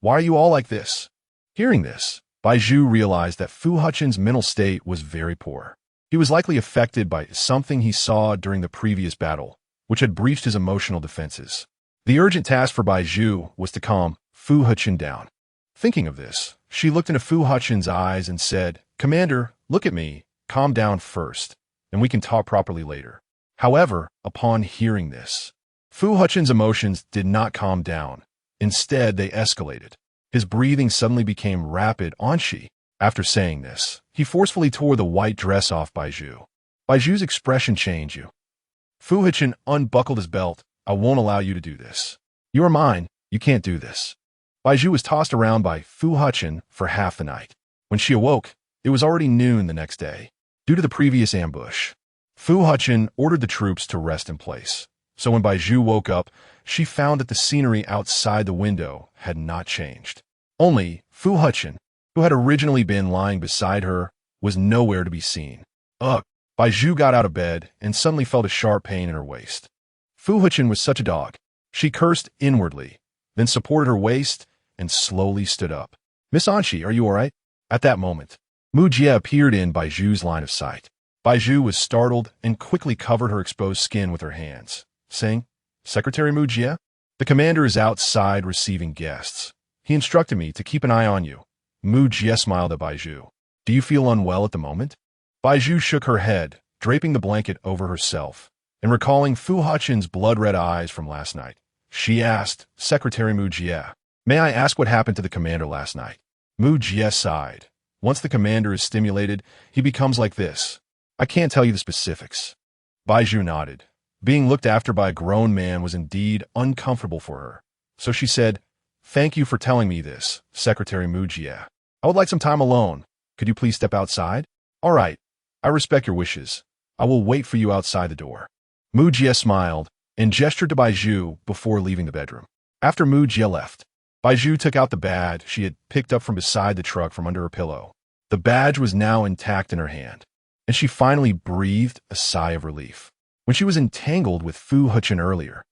are you all like this?" Hearing this, Bai Zhu realized that Fu Hechen's mental state was very poor. He was likely affected by something he saw during the previous battle, which had breached his emotional defenses. The urgent task for Bai Zhu was to calm Fu Hechen down. Thinking of this, she looked into Fu Hechen's eyes and said, "Commander, look at me. Calm down first, and we can talk properly later." However, upon hearing this, Fu Hechen's emotions did not calm down. Instead, they escalated. His breathing suddenly became rapid on She. After saying this, he forcefully tore the white dress off Bai Zhu. Bai Zhu's expression changed. Fu Hechen unbuckled his belt. "I won't allow you to do this. You are mine. You can't do this." Bai Zhu was tossed around by Fu Hechen for half the night. When she awoke, it was already noon the next day. Due to the previous ambush, Fu Hechen ordered the troops to rest in place. So when Bai Zhu woke up, she found that the scenery outside the window had not changed. Only Fu Hechen, who had originally been lying beside her, was nowhere to be seen. Ugh! Bai Zhu got out of bed and suddenly felt a sharp pain in her waist. Fu Hechen was such a dog. She cursed inwardly, then supported her waist and slowly stood up. "Miss Anshi, are you all right?" At that moment, Mu Jie appeared in Bai Zhu's line of sight. Bai Zhu was startled and quickly covered her exposed skin with her hands, saying, "Secretary Mu Jie? The commander is outside receiving guests. He instructed me to keep an eye on you." Mu Jie smiled at Bai Zhu. "Do you feel unwell at the moment?" Bai Zhu shook her head, draping the blanket over herself, and recalling Fu Hechen's blood-red eyes from last night. She asked, "Secretary Mu Jie, may I ask what happened to the commander last night?" Mu Jie sighed. "Once the commander is stimulated, he becomes like this. I can't tell you the specifics." Bai Zhu nodded. Being looked after by a grown man was indeed uncomfortable for her. So she said, "Thank you for telling me this, Secretary Mu Jie. I would like some time alone. Could you please step outside?" "All right. I respect your wishes. I will wait for you outside the door." Mu Jie smiled and gestured to Bai Zhu before leaving the bedroom. After Mu Jie left, Bai Zhu took out the badge she had picked up from beside the truck from under her pillow. The badge was now intact in her hand, and she finally breathed a sigh of relief. When she was entangled with Fu Hechen earlier,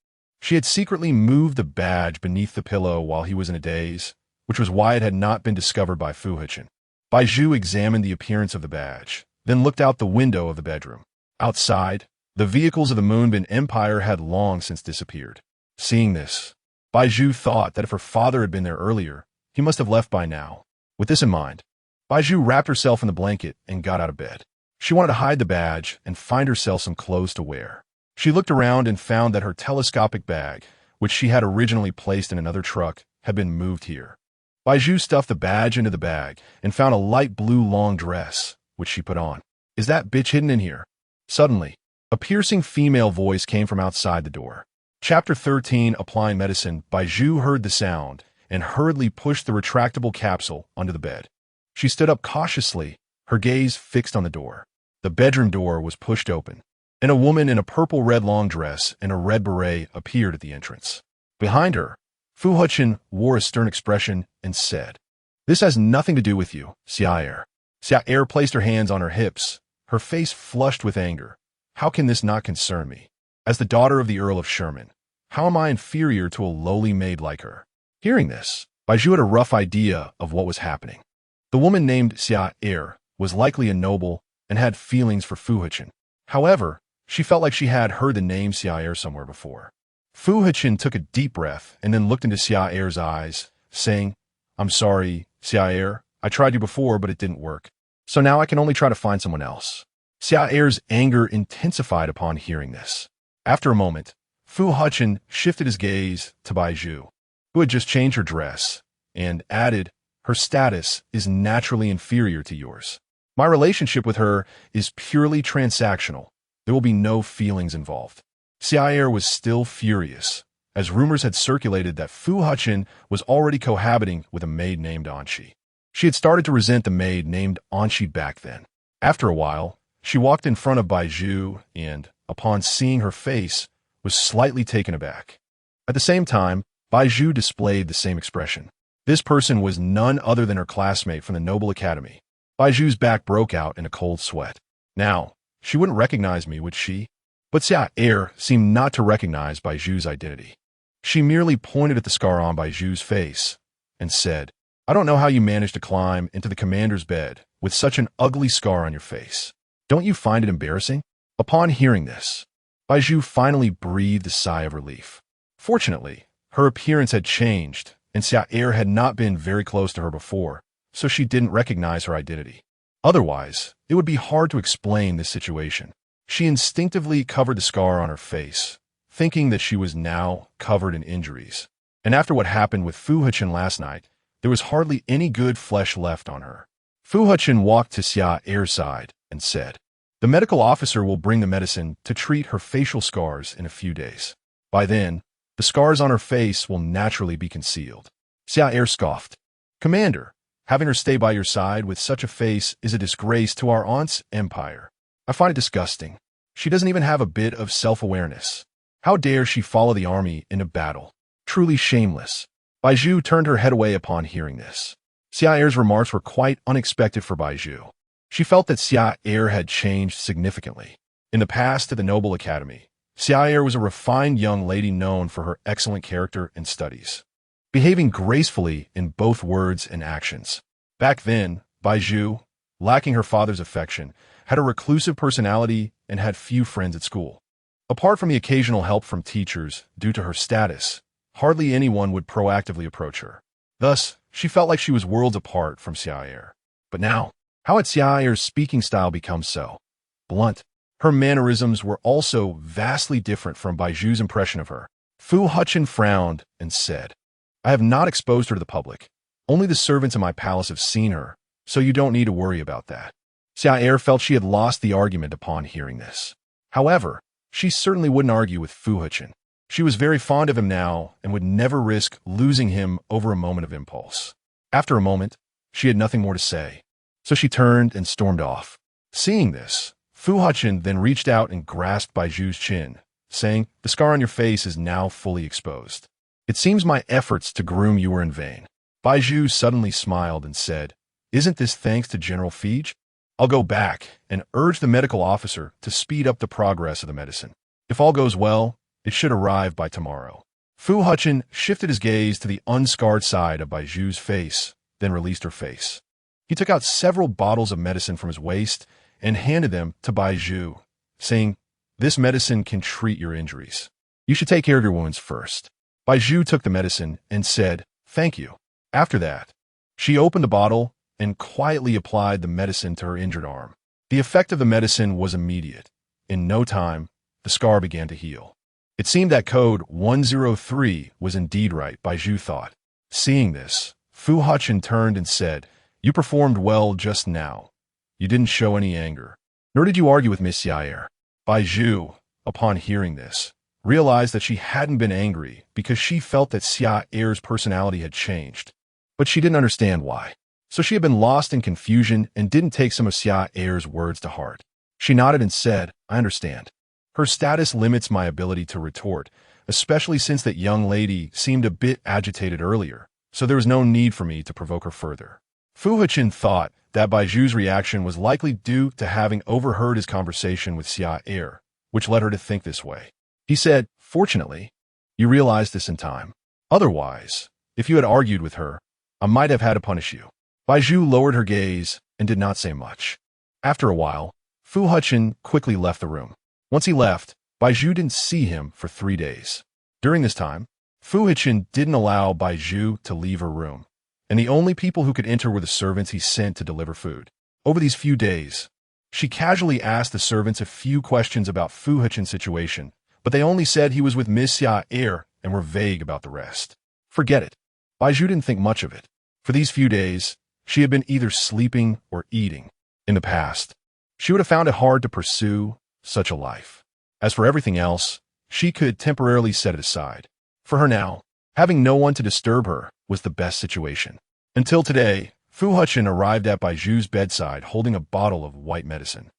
she had secretly moved the badge beneath the pillow while he was in a daze, which was why it had not been discovered by Fu Hechen. Bai Zhu examined the appearance of the badge, then looked out the window of the bedroom. Outside, the vehicles of the Moonbin Empire had long since disappeared. Seeing this, Bai Zhu thought that if her father had been there earlier, he must have left by now. With this in mind, Bai Zhu wrapped herself in the blanket and got out of bed. She wanted to hide the badge and find herself some clothes to wear. She looked around and found that her telescopic bag, which she had originally placed in another truck, had been moved here. Bai Zhu stuffed the badge into the bag and found a light blue long dress, which she put on. "Is that bitch hidden in here?" Suddenly, a piercing female voice came from outside the door. Chapter 13, Applying Medicine. Bai Zhu heard the sound and hurriedly pushed the retractable capsule under the bed. She stood up cautiously, her gaze fixed on the door. The bedroom door was pushed open, and a woman in a purple-red long dress and a red beret appeared at the entrance. Behind her, Fu Hechen wore a stern expression and said, "This has nothing to do with you, Xiaer." Xiaer placed her hands on her hips, her face flushed with anger. "How can this not concern me? As the daughter of the Earl of Sherman, how am I inferior to a lowly maid like her?" Hearing this, Bai Zhu had a rough idea of what was happening. The woman named Xiaer was likely a noble and had feelings for Fu Hechen. However, she felt like she had heard the name Xiaer somewhere before. Fu Hechen took a deep breath and then looked into Xiaer's eyes, saying, "I'm sorry, Xiaer. I tried you before, but it didn't work. So now I can only try to find someone else." Xiaer's anger intensified upon hearing this. After a moment, Fu Hechen shifted his gaze to Bai Zhu, who had just changed her dress, and added, "Her status is naturally inferior to yours. My relationship with her is purely transactional. There will be no feelings involved." Xiaer was still furious, as rumors had circulated that Fu Hechen was already cohabiting with a maid named Anshi. She had started to resent the maid named Anshi back then. After a while, she walked in front of Bai Zhu and, upon seeing her face, was slightly taken aback. At the same time, Bai Zhu displayed the same expression. This person was none other than her classmate from the Noble Academy. Bai Zhu's back broke out in a cold sweat. Now, she wouldn't recognize me, would she? But Xiaer seemed not to recognize Bai Zhu's identity. She merely pointed at the scar on Bai Zhu's face and said, "I don't know how you managed to climb into the commander's bed with such an ugly scar on your face. Don't you find it embarrassing?" Upon hearing this, Bai Zhu finally breathed a sigh of relief. Fortunately, her appearance had changed, and Xiaer had not been very close to her before, so she didn't recognize her identity. Otherwise, it would be hard to explain this situation. She instinctively covered the scar on her face, thinking that she was now covered in injuries. And after what happened with Fu Hechen last night, there was hardly any good flesh left on her. Fu Hechen walked to Xiaer's side and said, "The medical officer will bring the medicine to treat her facial scars in a few days. By then, the scars on her face will naturally be concealed." Xiaer scoffed. "Commander, having her stay by your side with such a face is a disgrace to our aunt's empire. I find it disgusting. She doesn't even have a bit of self-awareness. How dare she follow the army into battle? Truly shameless." Bai Zhu turned her head away upon hearing this. Xiao'er's remarks were quite unexpected for Bai Zhu. She felt that Xiao'er had changed significantly. In the past at the Noble Academy, Xiao'er was a refined young lady known for her excellent character and studies, behaving gracefully in both words and actions. Back then, Bai Zhu, lacking her father's affection, had a reclusive personality and had few friends at school. Apart from the occasional help from teachers due to her status, hardly anyone would proactively approach her. Thus, she felt like she was worlds apart from Xiao'er. But now, how had Xiao'er's speaking style become so blunt? Her mannerisms were also vastly different from Bai Zhu's impression of her. Fu Hechen frowned and said, I have not exposed her to the public. Only the servants in my palace have seen her, so you don't need to worry about that. Xiao'er felt she had lost the argument upon hearing this. However, she certainly wouldn't argue with Fu Hechen. She was very fond of him now and would never risk losing him over a moment of impulse. After a moment, she had nothing more to say, so she turned and stormed off. Seeing this, Fu Hechen then reached out and grasped Bai Zhu's chin, saying, the scar on your face is now fully exposed. It seems my efforts to groom you were in vain. Bai Zhu suddenly smiled and said, isn't this thanks to General Fige? I'll go back and urge the medical officer to speed up the progress of the medicine. If all goes well, it should arrive by tomorrow. Fu Hechen shifted his gaze to the unscarred side of Bai Zhu's face, then released her face. He took out several bottles of medicine from his waist and handed them to Bai Zhu, saying, this medicine can treat your injuries. You should take care of your wounds first. Bai Zhu took the medicine and said, thank you. After that, she opened the bottle and quietly applied the medicine to her injured arm. The effect of the medicine was immediate. In no time, the scar began to heal. It seemed that code 103 was indeed right, Bai Zhu thought. Seeing this, Fu Hechen turned and said, you performed well just now. You didn't show any anger, nor did you argue with Miss Xiao'er. Bai Zhu, upon hearing this, realized that she hadn't been angry because she felt that Xiao'er's personality had changed. But she didn't understand why. So she had been lost in confusion and didn't take some of Xiao'er's words to heart. She nodded and said, I understand. Her status limits my ability to retort, especially since that young lady seemed a bit agitated earlier, so there was no need for me to provoke her further. Fu Hechen thought that Bai Zhu's reaction was likely due to having overheard his conversation with Xiao'er, which led her to think this way. He said, fortunately, you realized this in time. Otherwise, if you had argued with her, I might have had to punish you. Bai Zhu lowered her gaze and did not say much. After a while, Fu Hechen quickly left the room. Once he left, Bai Zhu didn't see him for 3 days. During this time, Fu Hechen didn't allow Bai Zhu to leave her room, and the only people who could enter were the servants he sent to deliver food. Over these few days, she casually asked the servants a few questions about Fu Hechen's situation, but they only said he was with Miss Xiao'er and were vague about the rest. Forget it. Bai Zhu didn't think much of it. For these few days, she had been either sleeping or eating. In the past, she would have found it hard to pursue such a life. As for everything else, she could temporarily set it aside. For her now, having no one to disturb her was the best situation. Until today, Fu Hechen arrived at Bai Zhu's bedside holding a bottle of white medicine,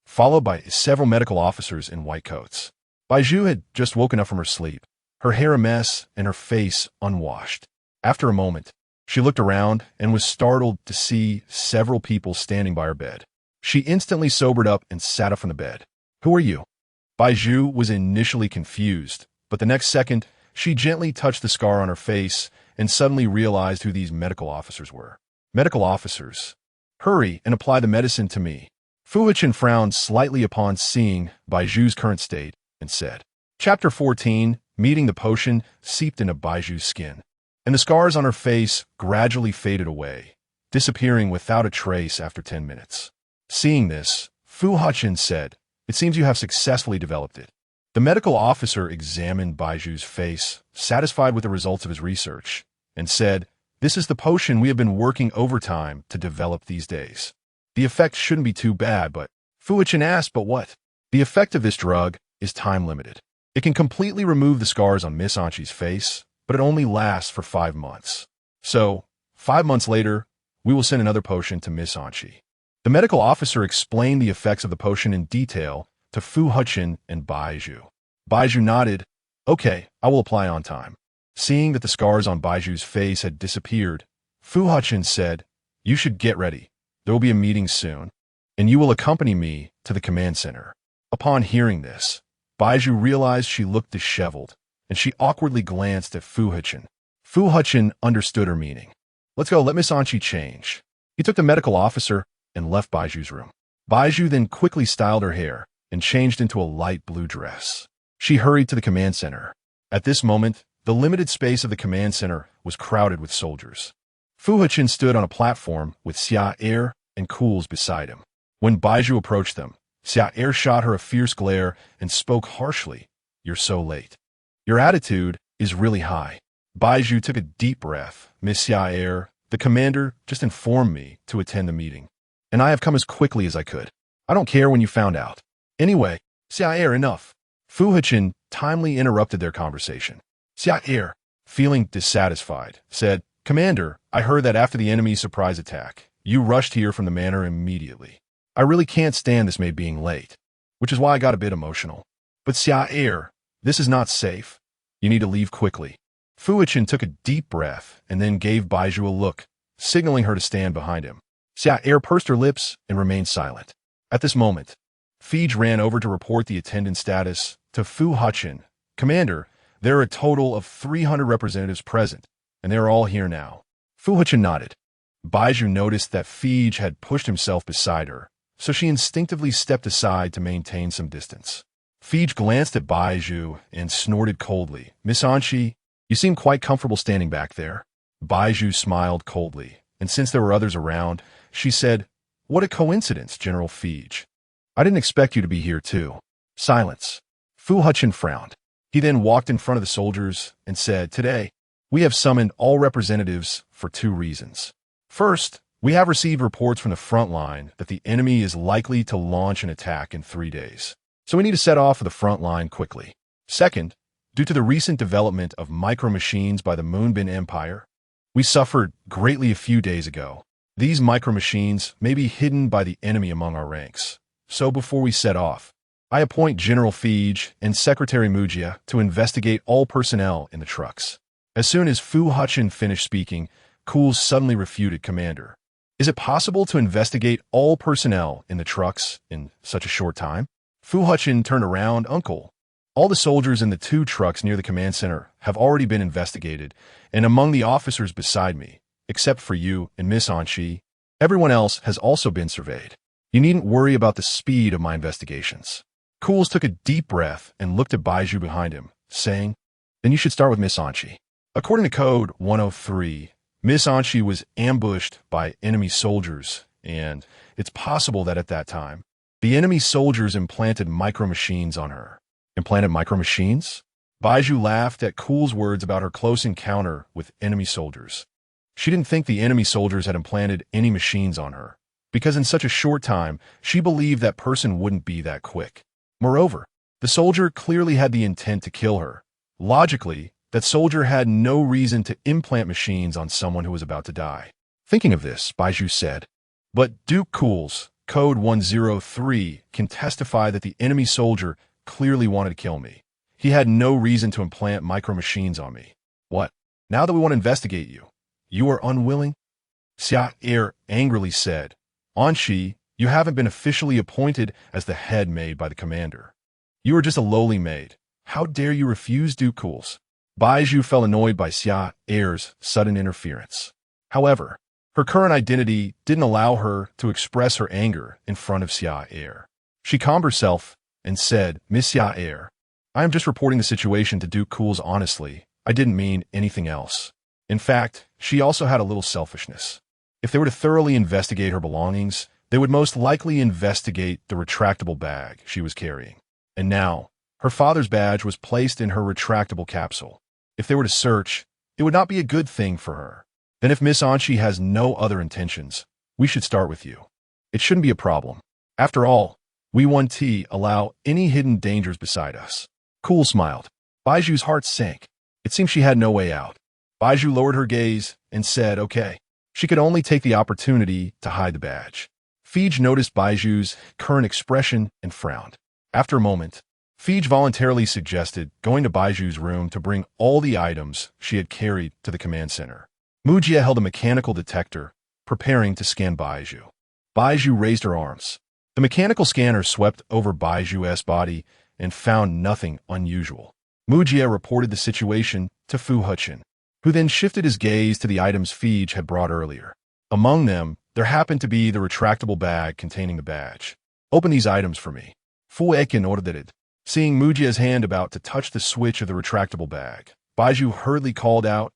followed by several medical officers in white coats. Bai Zhu had just woken up from her sleep, her hair a mess and her face unwashed. After a moment, she looked around and was startled to see several people standing by her bed. She instantly sobered up and sat up from the bed. Who are you? Bai Zhu was initially confused, but the next second, she gently touched the scar on her face and suddenly realized who these medical officers were. Medical officers. Hurry and apply the medicine to me. Fu Hechen frowned slightly upon seeing Bai Zhu's current state and said, Chapter 14, Meeting the potion seeped into Bai Zhu's skin, and the scars on her face gradually faded away, disappearing without a trace after 10 minutes. Seeing this, Fu Hechen said, It seems you have successfully developed it. The medical officer examined Bai Zhu's face, satisfied with the results of his research, and said, This is the potion we have been working overtime to develop these days. The effect shouldn't be too bad, but Fu Hechen asked, But what? The effect of this drug is time-limited. It can completely remove the scars on Miss Anqi's face, but it only lasts for 5 months. So, 5 months later, we will send another potion to Miss Anqi. The medical officer explained the effects of the potion in detail to Fu Hechen and Bai Zhu. Bai Zhu nodded, Okay, I will apply on time. Seeing that the scars on Bai Zhu's face had disappeared, Fu Hechen said, You should get ready. There will be a meeting soon, and you will accompany me to the command center." Upon hearing this, Bai Zhu realized she looked disheveled, and she awkwardly glanced at Fu Hechen. Fu Hechen understood her meaning. "Let's go, let Miss Anqi change." He took the medical officer and left Bai Zhu's room. Bai Zhu then quickly styled her hair and changed into a light blue dress. She hurried to the command center. At this moment, the limited space of the command center was crowded with soldiers. Fu Hechen stood on a platform with Xia and Cools beside him. When Bai Zhu approached them, Xia shot her a fierce glare and spoke harshly. "You're so late. Your attitude is really high." Bai Zhu took a deep breath. "Miss Xia, the commander just informed me to attend the meeting, and I have come as quickly as I could. I don't care when you found out. Anyway, Xia, enough." Fu Hechen timely interrupted their conversation. Xia, feeling dissatisfied, said, "Commander, I heard that after the enemy's surprise attack, you rushed here from the manor immediately. I really can't stand this maid being late, which is why I got a bit emotional. But Xia, this is not safe. You need to leave quickly." Fu Hechen took a deep breath and then gave Bai Zhu a look, signaling her to stand behind him. Xia pursed her lips and remained silent. At this moment, FAKED ran over to report the attendance status to Fu Hechen. "Commander, there are a total of 300 representatives present, and they are all here now." Fu Hechen nodded. Bai Zhu noticed that FAKED had pushed himself beside her, so she instinctively stepped aside to maintain some distance. FAKED glanced at Bai Zhu and snorted coldly. "Miss Anqi, you seem quite comfortable standing back there." Bai Zhu smiled coldly, and since there were others around, she said, "What a coincidence, General FAKED. I didn't expect you to be here too." Silence. Fu Hechen frowned. He then walked in front of the soldiers and said, "Today, we have summoned all representatives for 2 reasons. First, we have received reports from the front line that the enemy is likely to launch an attack in 3 days. So we need to set off for the front line quickly. Second, due to the recent development of micro-machines by the Moonbin Empire, we suffered greatly a few days ago. These micro-machines may be hidden by the enemy among our ranks. So before we set off, I appoint General FAKED and Secretary Mujia to investigate all personnel in the trucks." As soon as Fu Hechen finished speaking, Cools suddenly refuted, "Commander, is it possible to investigate all personnel in the trucks in such a short time?" Fu Hechen turned around. "Uncle, all the soldiers in the 2 trucks near the command center have already been investigated, and among the officers beside me, except for you and Miss Anqi, everyone else has also been surveyed. You needn't worry about the speed of my investigations." Cools took a deep breath and looked at Bai Zhu behind him, saying, "Then you should start with Miss Anqi. According to Code 103, Miss Anqi was ambushed by enemy soldiers, and it's possible that at that time, the enemy soldiers implanted micro-machines on her." "Implanted micro-machines?" Bai Zhu laughed at Cool's words about her close encounter with enemy soldiers. She didn't think the enemy soldiers had implanted any machines on her, because in such a short time, she believed that person wouldn't be that quick. Moreover, the soldier clearly had the intent to kill her. Logically, that soldier had no reason to implant machines on someone who was about to die. Thinking of this, Bai Zhu said, "But Duke Cools, Code 103, can testify that the enemy soldier clearly wanted to kill me. He had no reason to implant micro-machines on me. What? Now that we want to investigate you, you are unwilling?" Xia angrily said, "Anqi, you haven't been officially appointed as the head maid by the commander. You are just a lowly maid. How dare you refuse Duke Cools?" Bai Zhu felt annoyed by Xia's sudden interference. However, her current identity didn't allow her to express her anger in front of Xia. She calmed herself and said, "Miss Xia, I am just reporting the situation to Duke Cools honestly. I didn't mean anything else." In fact, she also had a little selfishness. If they were to thoroughly investigate her belongings, they would most likely investigate the retractable bag she was carrying. And now, her father's badge was placed in her retractable capsule. If they were to search, it would not be a good thing for her. Then if Miss Anqi has no other intentions, we should start with you. It shouldn't be a problem. After all, we 1T allow any hidden dangers beside us. Cool smiled. Bai Zhu's heart sank. It seemed she had no way out. Bai Zhu lowered her gaze and said, "Okay." She could only take the opportunity to hide the badge. FAKED noticed Bai Zhu's current expression and frowned. After a moment, FAKED voluntarily suggested going to Bai Zhu's room to bring all the items she had carried to the command center. Mujia held a mechanical detector, preparing to scan Bai Zhu. Bai Zhu raised her arms. The mechanical scanner swept over Bai Zhu's body and found nothing unusual. Mujia reported the situation to Fu Hechen, who then shifted his gaze to the items Fij had brought earlier. Among them, there happened to be the retractable bag containing the badge. "Open these items for me." Fu Hechen ordered it. Seeing Mujia's hand about to touch the switch of the retractable bag, Bai Zhu hurriedly called out,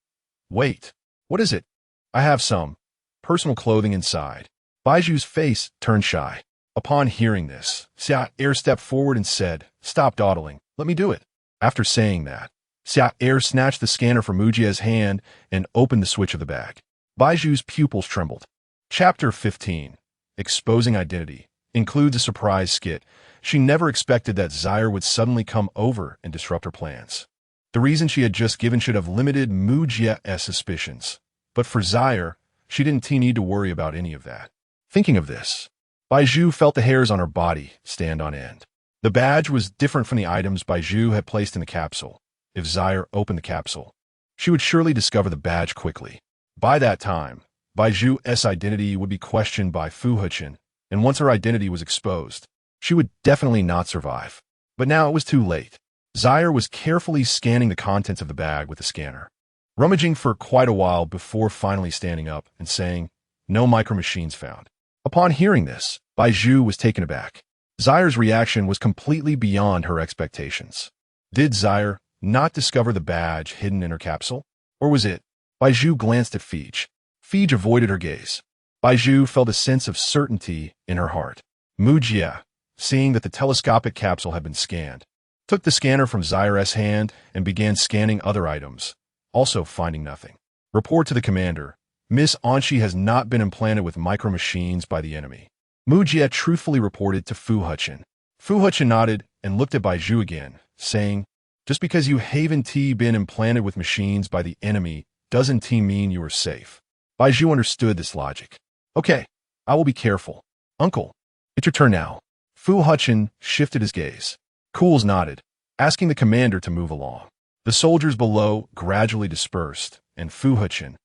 "Wait, what is it?" "I have some personal clothing inside." Bai Zhu's face turned shy. Upon hearing this, CHILDLESS stepped forward and said, "Stop dawdling, let me do it." After saying that, CHILDLESS snatched the scanner from Mujia's hand and opened the switch of the bag. Bai Zhu's pupils trembled. Chapter 15, Exposing Identity, includes a surprise skit. She never expected that Zaire would suddenly come over and disrupt her plans. The reason she had just given should have limited Mujia's suspicions. But for Zaire, she didn't need to worry about any of that. Thinking of this, Bai Zhu felt the hairs on her body stand on end. The badge was different from the items Bai Zhu had placed in the capsule. If Zaire opened the capsule, she would surely discover the badge quickly. By that time, Bai Zhu's identity would be questioned by Fu Hechen, and once her identity was exposed, she would definitely not survive. But now it was too late. Zaire was carefully scanning the contents of the bag with the scanner, rummaging for quite a while before finally standing up and saying, "No micro-machines found." Upon hearing this, Bai Zhu was taken aback. Zaire's reaction was completely beyond her expectations. Did Zaire not discover the badge hidden in her capsule? Or was it? Bai Zhu glanced at Fij. Fij avoided her gaze. Bai Zhu felt a sense of certainty in her heart. Mujia, seeing that the telescopic capsule had been scanned, took the scanner from Zaire's hand and began scanning other items, also finding nothing. "Report to the commander. Miss Anshi has not been implanted with micro-machines by the enemy." Mujia truthfully reported to Fu Hechen. Fu Hechen nodded and looked at Bai Zhu again, saying, "Just because you haven't been implanted with machines by the enemy doesn't mean you are safe." Bai Zhu understood this logic. "Okay, I will be careful. Uncle, it's your turn now." Fu Hechen shifted his gaze. Cools nodded, asking the commander to move along. The soldiers below gradually dispersed, and Fu Hechen,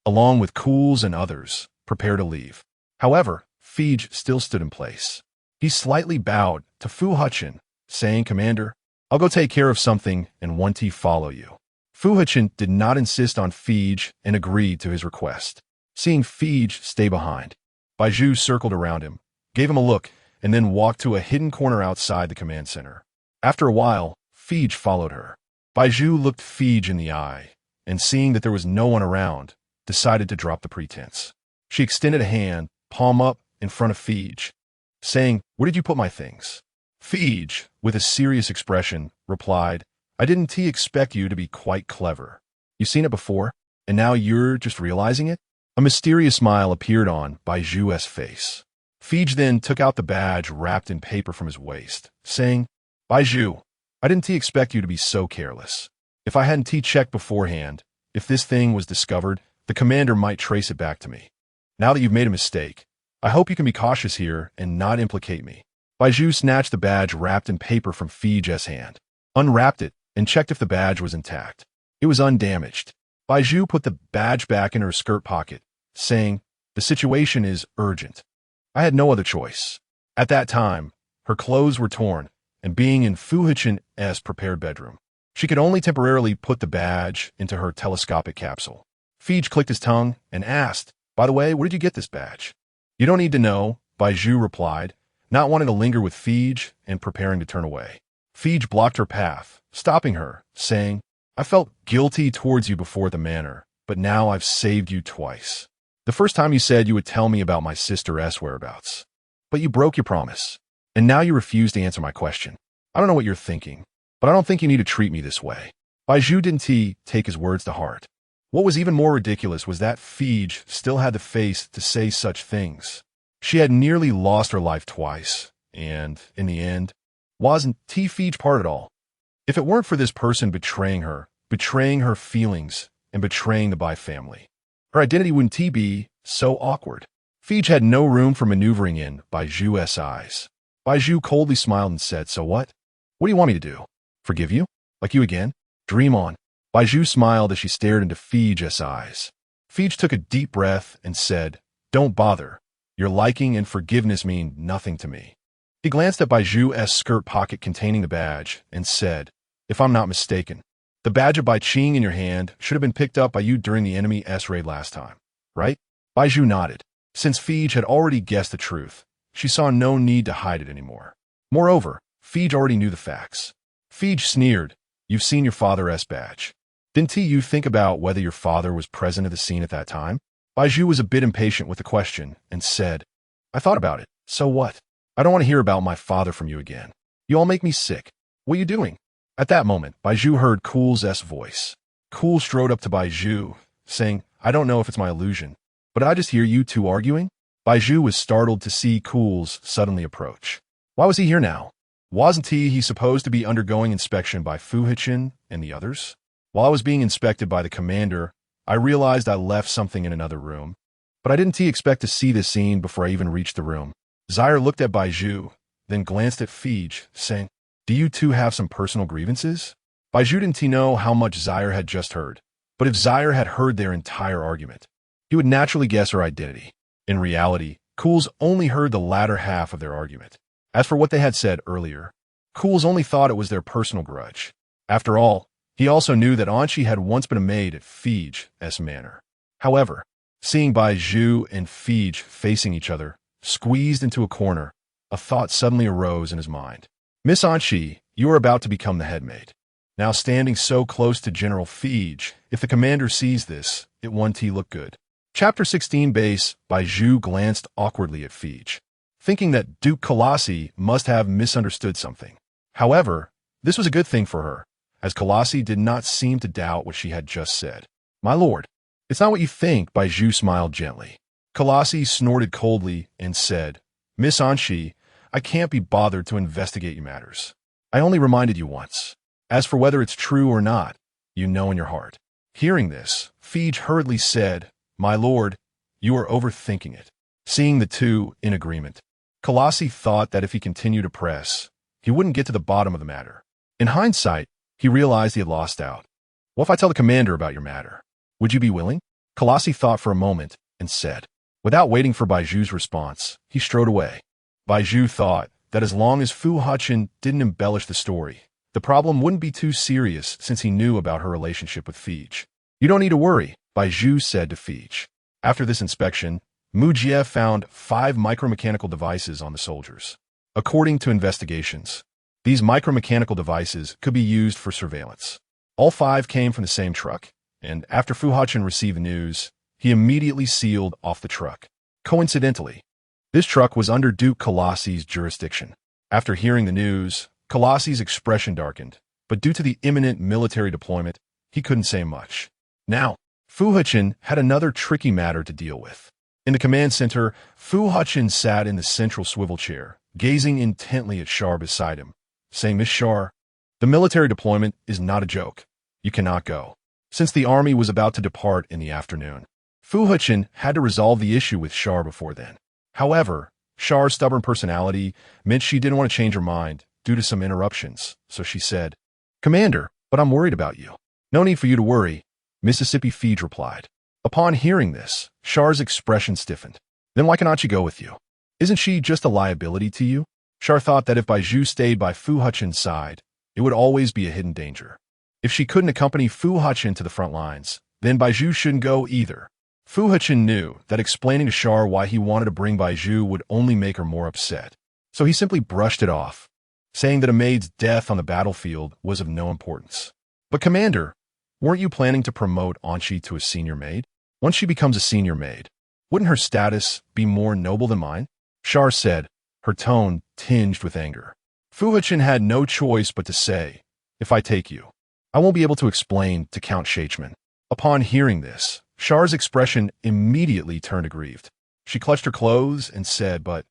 along with Cools and others, prepared to leave. However, Fij still stood in place. He slightly bowed to Fu Hechen, saying, "Commander, I'll go take care of something and want to follow you." Fu Hechen did not insist on Fij and agreed to his request. Seeing Fij stay behind, Bai Zhu circled around him, gave him a look, and then walked to a hidden corner outside the command center. After a while, Fij followed her. Bai Zhu looked Fij in the eye, and seeing that there was no one around, decided to drop the pretense. She extended a hand, palm up, in front of Fij, saying, "Where did you put my things?" Fij, with a serious expression, replied, "I didn't expect you to be quite clever. You've seen it before, and now you're just realizing it?" A mysterious smile appeared on Bai Zhu's face. Fij then took out the badge wrapped in paper from his waist, saying, "Bai Zhu, I didn't expect you to be so careless. If I hadn't checked beforehand, if this thing was discovered, the commander might trace it back to me. Now that you've made a mistake, I hope you can be cautious here and not implicate me." Bai Zhu snatched the badge wrapped in paper from Fij's hand, unwrapped it, and checked if the badge was intact. It was undamaged. Bai Zhu put the badge back in her skirt pocket, saying, "The situation is urgent. I had no other choice." At that time, her clothes were torn, and being in Fu Hechen's prepared bedroom, she could only temporarily put the badge into her telescopic capsule. Fij clicked his tongue and asked, "By the way, where did you get this badge?" "You don't need to know," Bai Zhu replied, not wanting to linger with Fij and preparing to turn away. Fij blocked her path, stopping her, saying, "I felt guilty towards you before at the manor, but now I've saved you twice. The first time you said you would tell me about my sister's whereabouts, but you broke your promise, and now you refuse to answer my question. I don't know what you're thinking, but I don't think you need to treat me this way." Bai Zhu didn't take his words to heart. What was even more ridiculous was that Fij still had the face to say such things. She had nearly lost her life twice, and, in the end, wasn't Fij part at all. If it weren't for this person betraying her feelings, and betraying the Bai family, her identity wouldn't be so awkward. Fij had no room for maneuvering in Bai Zhu's eyes. Bai Zhu coldly smiled and said, "So what? What do you want me to do? Forgive you? Like you again? Dream on." Bai Zhu smiled as she stared into Fij's eyes. Fij took a deep breath and said, Don't bother. Your liking and forgiveness mean nothing to me. He glanced at Bai Zhu's skirt pocket containing the badge and said, if I'm not mistaken, the badge of Bai Qing in your hand should have been picked up by you during the enemy S-raid last time, right? Bai Zhu nodded. Since Fij had already guessed the truth, she saw no need to hide it anymore. Moreover, Fij already knew the facts. Fij sneered, you've seen your father's badge. Didn't you think about whether your father was present at the scene at that time? Bai Zhu was a bit impatient with the question and said, I thought about it. So what? I don't want to hear about my father from you again. You all make me sick. What are you doing? At that moment, Bai Zhu heard Cool's voice. Cool strode up to Bai Zhu, saying, I don't know if it's my illusion, but did I just hear you two arguing? Bai Zhu was startled to see Cool's suddenly approach. Why was he here now? Wasn't he supposed to be undergoing inspection by Fu Hechen and the others? While I was being inspected by the commander, I realized I left something in another room, but I didn't expect to see this scene before I even reached the room. Zaire looked at Bai Zhu, then glanced at Fij, saying, do you two have some personal grievances? Bai Zhu didn't know how much Zaire had just heard, but if Zaire had heard their entire argument, he would naturally guess her identity. In reality, Cools only heard the latter half of their argument. As for what they had said earlier, Cools only thought it was their personal grudge. After all, he also knew that Anchi had once been a maid at Fij's manor. However, seeing Bai Zhu and Fij facing each other, squeezed into a corner, a thought suddenly arose in his mind. Miss Anchi, you are about to become the head maid. Now standing so close to General Fij, if the commander sees this, it won't look good. Chapter 16 base, Bai Zhu glanced awkwardly at Fij, thinking that Duke Colossi must have misunderstood something. However, this was a good thing for her, as Colossi did not seem to doubt what she had just said. My lord, it's not what you think, Bai Zhu smiled gently. Colossi snorted coldly and said, Miss Anchi, I can't be bothered to investigate your matters. I only reminded you once. As for whether it's true or not, you know in your heart. Hearing this, Fij hurriedly said, My lord, you are overthinking it. Seeing the two in agreement, Colossi thought that if he continued to press, he wouldn't get to the bottom of the matter. In hindsight, he realized he had lost out. What if I tell the commander about your matter? Would you be willing? Colossi thought for a moment and said. Without waiting for Bai Zhu's response, he strode away. Bai Zhu thought that as long as Fu Hechen didn't embellish the story, the problem wouldn't be too serious since he knew about her relationship with Fij. You don't need to worry, Bai Zhu said to Fij. After this inspection, Mu Jie found 5 micromechanical devices on the soldiers. According to investigations, these micromechanical devices could be used for surveillance. All 5 came from the same truck, and after Fu Hechen received the news, he immediately sealed off the truck. Coincidentally, this truck was under Duke Colossi's jurisdiction. After hearing the news, Colossi's expression darkened, but due to the imminent military deployment, he couldn't say much. Now, Fu Hechen had another tricky matter to deal with. In the command center, Fu Hechen sat in the central swivel chair, gazing intently at Shar beside him, saying, Miss Shar, the military deployment is not a joke. You cannot go. Since the army was about to depart in the afternoon, Fu Hechen had to resolve the issue with Shar before then. However, Shar's stubborn personality meant she didn't want to change her mind due to some interruptions, so she said, Commander, but I'm worried about you. No need for you to worry, Mississippi Fij replied. Upon hearing this, Shar's expression stiffened. Then why cannot she go with you? Isn't she just a liability to you? Shar thought that if Bai Zhu stayed by Fu Hechen's side, it would always be a hidden danger. If she couldn't accompany Fu Hechen to the front lines, then Bai Zhu shouldn't go either. Fu Hechen knew that explaining to Shar why he wanted to bring Bai Zhu would only make her more upset, so he simply brushed it off, saying that a maid's death on the battlefield was of no importance. But Commander, weren't you planning to promote Anchi to a senior maid? Once she becomes a senior maid, wouldn't her status be more noble than mine? Shar said, her tone tinged with anger. Fu Hechen had no choice but to say, if I take you, I won't be able to explain to Count Shachman. Upon hearing this, Shar's expression immediately turned aggrieved. She clutched her clothes and said, but,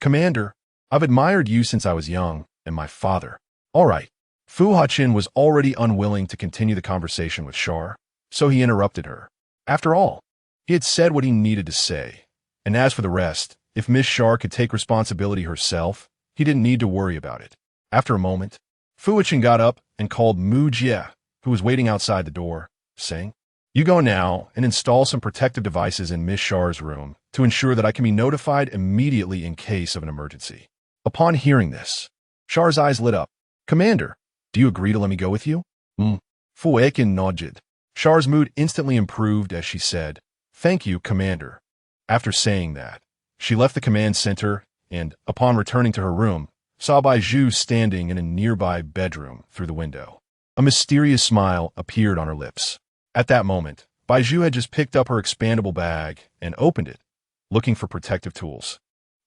Commander, I've admired you since I was young, and my father. All right. Fu Hechen was already unwilling to continue the conversation with Shar, so he interrupted her. After all, he had said what he needed to say, and as for the rest, if Miss Shar could take responsibility herself, he didn't need to worry about it. After a moment, Fu Hechen got up and called Mu Jie, who was waiting outside the door, saying, You go now and install some protective devices in Miss Char's room to ensure that I can be notified immediately in case of an emergency." Upon hearing this, Char's eyes lit up. "Commander, do you agree to let me go with you?" Fu Hechen nodded. Char's mood instantly improved as she said, "Thank you, Commander." After saying that, she left the command center and, upon returning to her room, saw Bai Zhu standing in a nearby bedroom through the window. A mysterious smile appeared on her lips. At that moment, Bai Zhu had just picked up her expandable bag and opened it, looking for protective tools.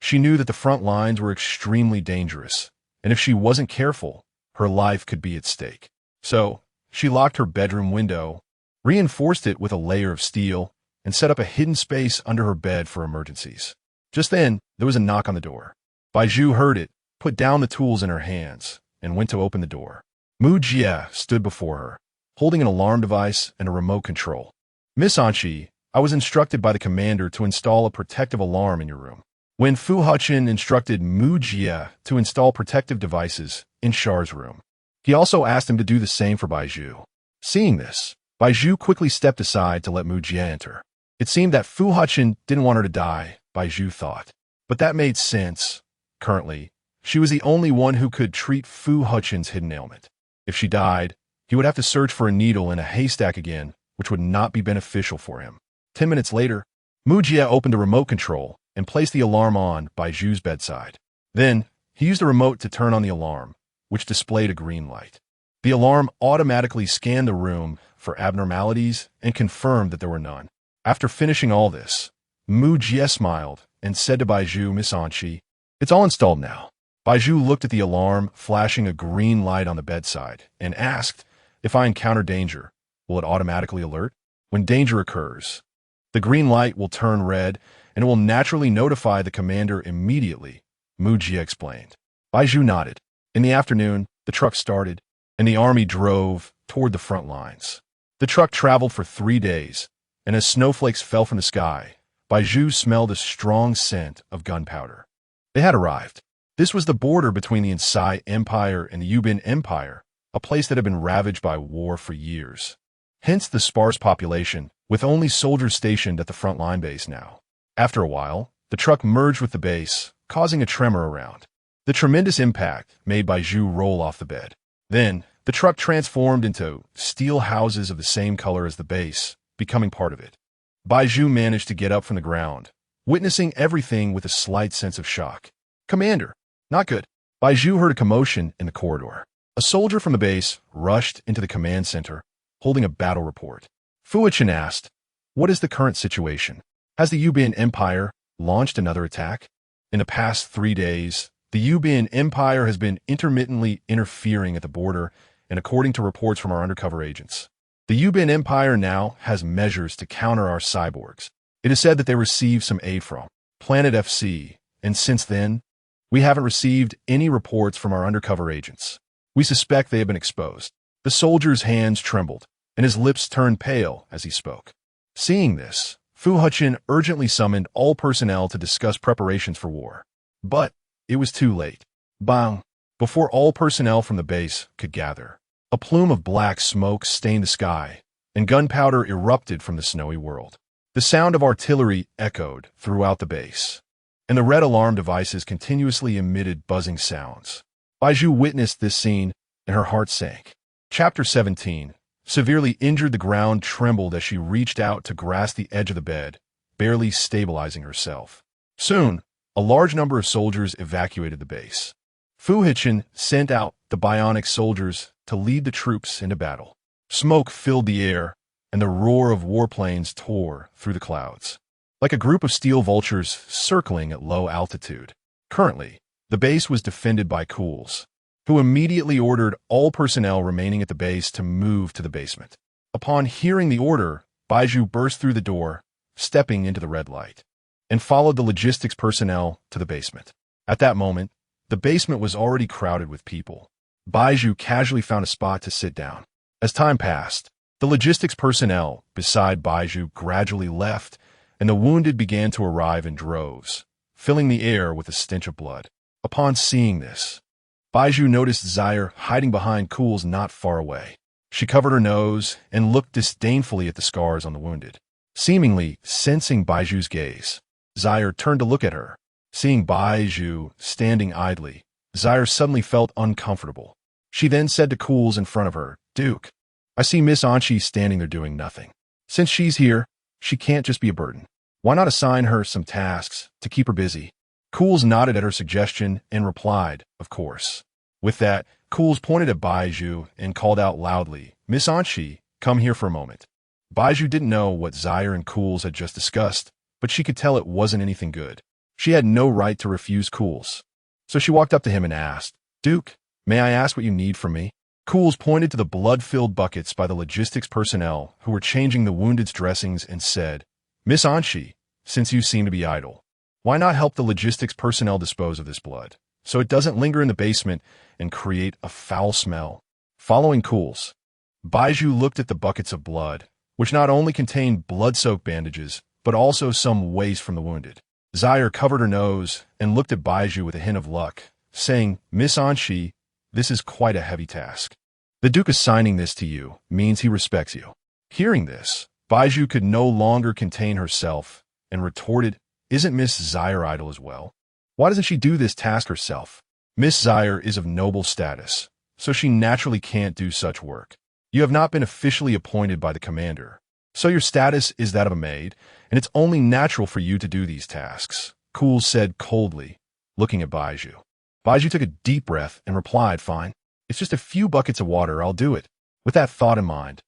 She knew that the front lines were extremely dangerous, and if she wasn't careful, her life could be at stake. So, she locked her bedroom window, reinforced it with a layer of steel, and set up a hidden space under her bed for emergencies. Just then, there was a knock on the door. Bai Zhu heard it, put down the tools in her hands, and went to open the door. Mu Jie stood before her, holding an alarm device and a remote control. "Miss Anshi, I was instructed by the commander to install a protective alarm in your room." When Fu Hechen instructed Mu Jie to install protective devices in Char's room, he also asked him to do the same for Bai Zhu. Seeing this, Bai Zhu quickly stepped aside to let Mu Jie enter. It seemed that Fu Hechen didn't want her to die, Bai Zhu thought. But that made sense. Currently, she was the only one who could treat Fu Hechen's hidden ailment. If she died, he would have to search for a needle in a haystack again, which would not be beneficial for him. 10 minutes later, Mu Jie opened the remote control and placed the alarm on Bai Zhu's bedside. Then, he used the remote to turn on the alarm, which displayed a green light. The alarm automatically scanned the room for abnormalities and confirmed that there were none. After finishing all this, Mu Jie smiled and said to Bai Zhu, "Miss Anshi, it's all installed now." Bai Zhu looked at the alarm flashing a green light on the bedside and asked, "If I encounter danger, will it automatically alert?" "When danger occurs, the green light will turn red and it will naturally notify the commander immediately," Mu Jie explained. Bai Zhu nodded. In the afternoon, the truck started, and the army drove toward the front lines. The truck traveled for 3 days, and as snowflakes fell from the sky, Bai Zhu smelled a strong scent of gunpowder. They had arrived. This was the border between the Insai Empire and the Yubin Empire, a place that had been ravaged by war for years. Hence the sparse population, with only soldiers stationed at the front line base now. After a while, the truck merged with the base, causing a tremor around. The tremendous impact made Bai Zhu roll off the bed. Then, the truck transformed into steel houses of the same color as the base, becoming part of it. Bai Zhu managed to get up from the ground, witnessing everything with a slight sense of shock. "Commander, not good." Bai Zhu heard a commotion in the corridor. A soldier from the base rushed into the command center, holding a battle report. Fu Hechen asked, "What is the current situation? Has the Yubin Empire launched another attack?" "In the past 3 days, the Yubin Empire has been intermittently interfering at the border, and according to reports from our undercover agents, the Yubin Empire now has measures to counter our cyborgs. It is said that they received some aid from Planet FC, and since then, we haven't received any reports from our undercover agents. We suspect they have been exposed." The soldier's hands trembled, and his lips turned pale as he spoke. Seeing this, Fu Hechen urgently summoned all personnel to discuss preparations for war. But it was too late. Bang! Before all personnel from the base could gather, a plume of black smoke stained the sky, and gunpowder erupted from the snowy world. The sound of artillery echoed throughout the base, and the red alarm devices continuously emitted buzzing sounds. Bai Zhu witnessed this scene, and her heart sank. Chapter 17. Severely injured, the ground trembled as she reached out to grasp the edge of the bed, barely stabilizing herself. Soon, a large number of soldiers evacuated the base. Fu Hechen sent out the bionic soldiers to lead the troops into battle. Smoke filled the air, and the roar of warplanes tore through the clouds, like a group of steel vultures circling at low altitude. Currently, the base was defended by Cools, who immediately ordered all personnel remaining at the base to move to the basement. Upon hearing the order, Bai Zhu burst through the door, stepping into the red light, and followed the logistics personnel to the basement. At that moment, the basement was already crowded with people. Bai Zhu casually found a spot to sit down. As time passed, the logistics personnel beside Bai Zhu gradually left, and the wounded began to arrive in droves, filling the air with a stench of blood. Upon seeing this, Bai Zhu noticed Zaire hiding behind Cools not far away. She covered her nose and looked disdainfully at the scars on the wounded. Seemingly sensing Bai Zhu's gaze, Zaire turned to look at her. Seeing Bai Zhu standing idly, Zaire suddenly felt uncomfortable. She then said to Cools in front of her, "Duke, I see Miss Anchi standing there doing nothing. Since she's here, she can't just be a burden. Why not assign her some tasks to keep her busy?" Cools nodded at her suggestion and replied, "Of course." With that, Cools pointed at Bai Zhu and called out loudly, "Miss Anchi, come here for a moment." Bai Zhu didn't know what Zaire and Cools had just discussed, but she could tell it wasn't anything good. She had no right to refuse Cools. So she walked up to him and asked, "Duke, may I ask what you need from me?" Cools pointed to the blood-filled buckets by the logistics personnel who were changing the wounded's dressings and said, "Miss Anchi, since you seem to be idle, why not help the logistics personnel dispose of this blood, so it doesn't linger in the basement and create a foul smell?" Following Cools, Bai Zhu looked at the buckets of blood, which not only contained blood-soaked bandages, but also some waste from the wounded. Zaire covered her nose and looked at Bai Zhu with a hint of luck, saying, "Miss Anchi, this is quite a heavy task. The Duke assigning this to you means he respects you." Hearing this, Bai Zhu could no longer contain herself and retorted, "Isn't Miss Zaire idle as well? Why doesn't she do this task herself? Miss Zaire is of noble status, so she naturally can't do such work. You have not been officially appointed by the commander, so your status is that of a maid, and it's only natural for you to do these tasks," Cools said coldly, looking at Bai Zhu. Bai Zhu took a deep breath and replied, "Fine. It's just a few buckets of water, I'll do it." With that thought in mind,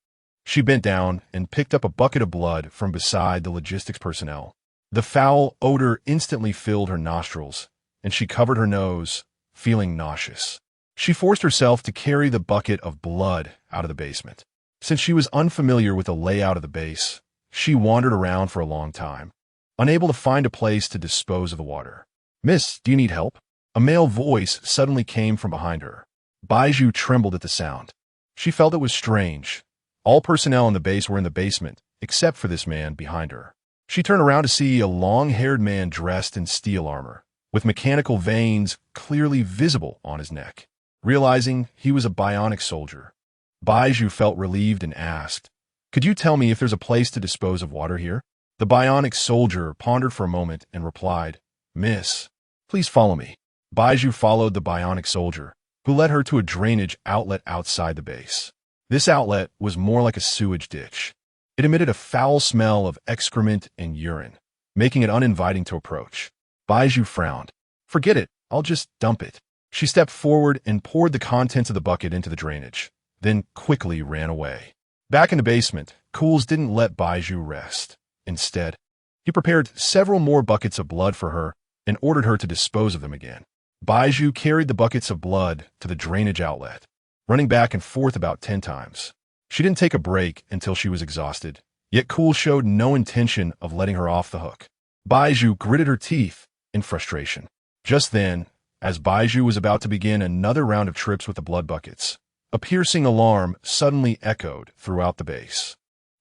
she bent down and picked up a bucket of blood from beside the logistics personnel. The foul odor instantly filled her nostrils, and she covered her nose, feeling nauseous. She forced herself to carry the bucket of blood out of the basement. Since she was unfamiliar with the layout of the base, she wandered around for a long time, unable to find a place to dispose of the water. "Miss, do you need help?" A male voice suddenly came from behind her. Bai Zhu trembled at the sound. She felt it was strange. All personnel in the base were in the basement, except for this man behind her. She turned around to see a long-haired man dressed in steel armor, with mechanical veins clearly visible on his neck. Realizing he was a bionic soldier, Bai Zhu felt relieved and asked, "Could you tell me if there's a place to dispose of water here?" The bionic soldier pondered for a moment and replied, "Miss, please follow me." Bai Zhu followed the bionic soldier, who led her to a drainage outlet outside the base. This outlet was more like a sewage ditch. It emitted a foul smell of excrement and urine, making it uninviting to approach. Bai Zhu frowned. "Forget it, I'll just dump it." She stepped forward and poured the contents of the bucket into the drainage, then quickly ran away. Back in the basement, Cools didn't let Bai Zhu rest. Instead, he prepared several more buckets of blood for her and ordered her to dispose of them again. Bai Zhu carried the buckets of blood to the drainage outlet, running back and forth about 10 times. She didn't take a break until she was exhausted, yet Cools showed no intention of letting her off the hook. Bai Zhu gritted her teeth in frustration. Just then, as Bai Zhu was about to begin another round of trips with the blood buckets, a piercing alarm suddenly echoed throughout the base.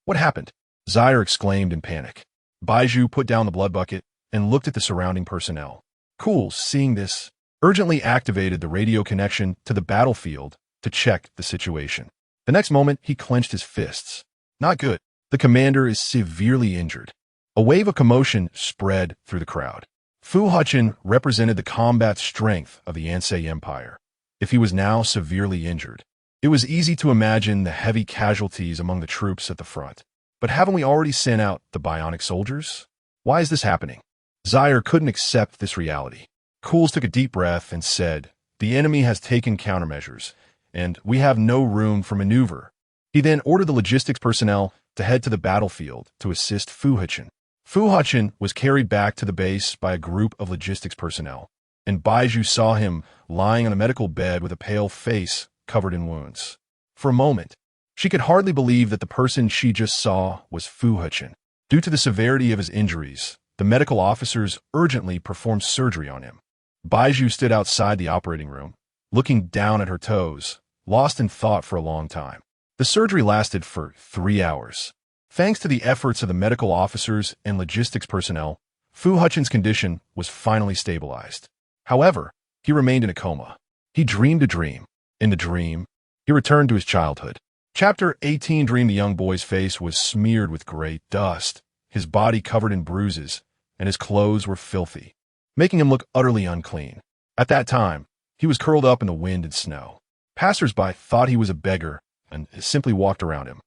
"What happened?" Zaire exclaimed in panic. Bai Zhu put down the blood bucket and looked at the surrounding personnel. Cools, seeing this, urgently activated the radio connection to the battlefield to check the situation. The next moment, he clenched his fists. "Not good. The commander is severely injured." A wave of commotion spread through the crowd. Fu Hechen represented the combat strength of the Ansei Empire. If he was now severely injured, it was easy to imagine the heavy casualties among the troops at the front. But haven't we already sent out the bionic soldiers? Why is this happening? Zaire couldn't accept this reality. Cools took a deep breath and said, "The enemy has taken countermeasures, and we have no room for maneuver." He then ordered the logistics personnel to head to the battlefield to assist Fu Hechen. Fu Hechen was carried back to the base by a group of logistics personnel, and Bai Zhu saw him lying on a medical bed with a pale face covered in wounds. For a moment, she could hardly believe that the person she just saw was Fu Hechen. Due to the severity of his injuries, the medical officers urgently performed surgery on him. Bai Zhu stood outside the operating room, looking down at her toes, lost in thought for a long time. The surgery lasted for 3 hours. Thanks to the efforts of the medical officers and logistics personnel, Fu Hechen's condition was finally stabilized. However, he remained in a coma. He dreamed a dream. In the dream, he returned to his childhood. Chapter 18 Dream. The young boy's face was smeared with gray dust, his body covered in bruises, and his clothes were filthy, making him look utterly unclean. At that time, he was curled up in the wind and snow. Passers-by thought he was a beggar and simply walked around him.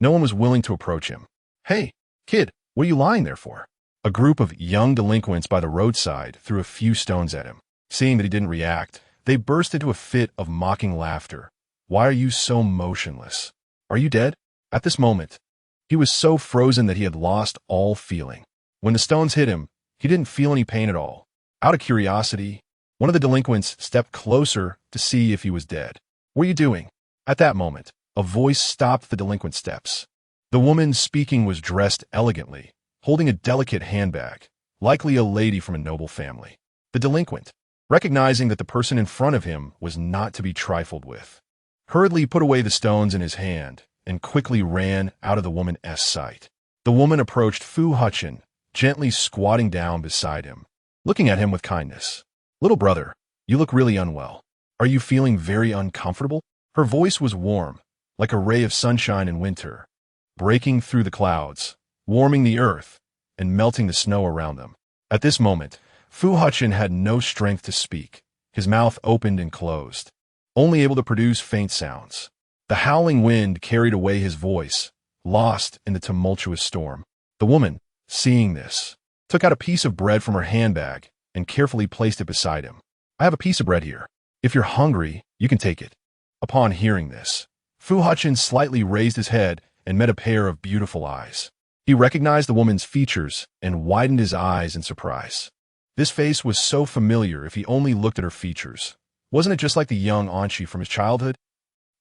No one was willing to approach him. "Hey, kid, what are you lying there for?" A group of young delinquents by the roadside threw a few stones at him. Seeing that he didn't react, they burst into a fit of mocking laughter. "Why are you so motionless? Are you dead?" At this moment, he was so frozen that he had lost all feeling. When the stones hit him, he didn't feel any pain at all. Out of curiosity, one of the delinquents stepped closer to see if he was dead. "What are you doing?" At that moment, a voice stopped the delinquent steps. The woman speaking was dressed elegantly, holding a delicate handbag, likely a lady from a noble family. The delinquent, recognizing that the person in front of him was not to be trifled with, hurriedly put away the stones in his hand and quickly ran out of the woman's sight. The woman approached Fu Hechen, gently squatting down beside him, looking at him with kindness. "Little brother, you look really unwell. Are you feeling very uncomfortable?" Her voice was warm, like a ray of sunshine in winter, breaking through the clouds, warming the earth, and melting the snow around them. At this moment, Fu Hechen had no strength to speak. His mouth opened and closed, only able to produce faint sounds. The howling wind carried away his voice, lost in the tumultuous storm. The woman, seeing this, took out a piece of bread from her handbag and carefully placed it beside him. "I have a piece of bread here. If you're hungry, you can take it." Upon hearing this, Fu Hechen slightly raised his head and met a pair of beautiful eyes. He recognized the woman's features and widened his eyes in surprise. This face was so familiar if he only looked at her features. Wasn't it just like the young Anshi from his childhood?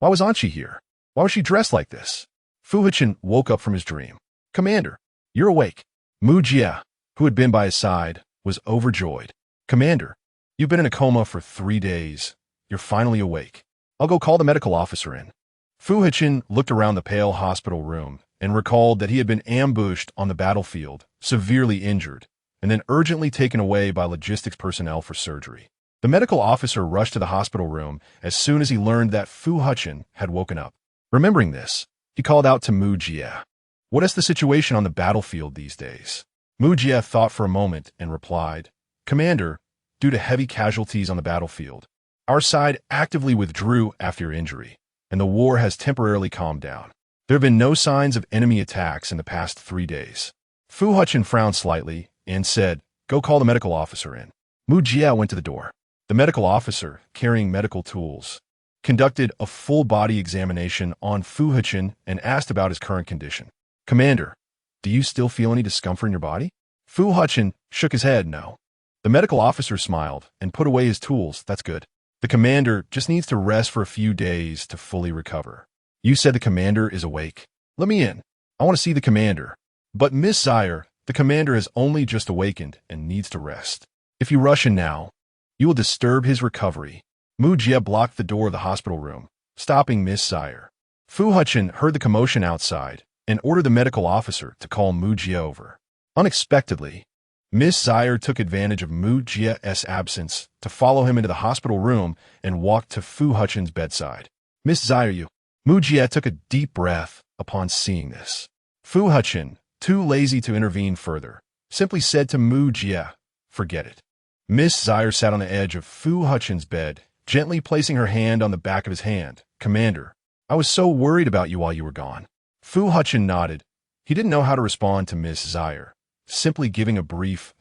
Why was Anshi here? Why was she dressed like this? Fu Hechen woke up from his dream. "Commander, you're awake." Mu Jie, who had been by his side, was overjoyed. "Commander, you've been in a coma for 3 days. You're finally awake. I'll go call the medical officer in." Fu Hechen looked around the pale hospital room and recalled that he had been ambushed on the battlefield, severely injured, and then urgently taken away by logistics personnel for surgery. The medical officer rushed to the hospital room as soon as he learned that Fu Hechen had woken up. Remembering this, he called out to Mu Jie. "What is the situation on the battlefield these days?" Mu Jie thought for a moment and replied, "Commander, due to heavy casualties on the battlefield, our side actively withdrew after your injury, and the war has temporarily calmed down. There have been no signs of enemy attacks in the past 3 days." Fu Hechen frowned slightly and said, "Go call the medical officer in." Mu Jie went to the door. The medical officer, carrying medical tools, conducted a full-body examination on Fu Hechen and asked about his current condition. "Commander, do you still feel any discomfort in your body?" Fu Hechen shook his head no. The medical officer smiled and put away his tools. "That's good. The commander just needs to rest for a few days to fully recover." "You said the commander is awake. Let me in. I want to see the commander." "But Miss Sire, the commander has only just awakened and needs to rest. If you rush in now, you will disturb his recovery." Mu Jie blocked the door of the hospital room, stopping Miss Sire. Fu Hechen heard the commotion outside and ordered the medical officer to call Mu Jie over. Unexpectedly, Miss Sire took advantage of Mu Jie's absence to follow him into the hospital room and walked to Fu Hechen's bedside. "Miss Sire, you." Mu Jie took a deep breath upon seeing this. Fu Hechen, too lazy to intervene further, simply said to Mu Jie, "Forget it." Miss Sire sat on the edge of Fu Hechen's bed, gently placing her hand on the back of his hand. "Commander, I was so worried about you while you were gone." Fu Hechen nodded. He didn't know how to respond to Miss Sire, simply giving a brief,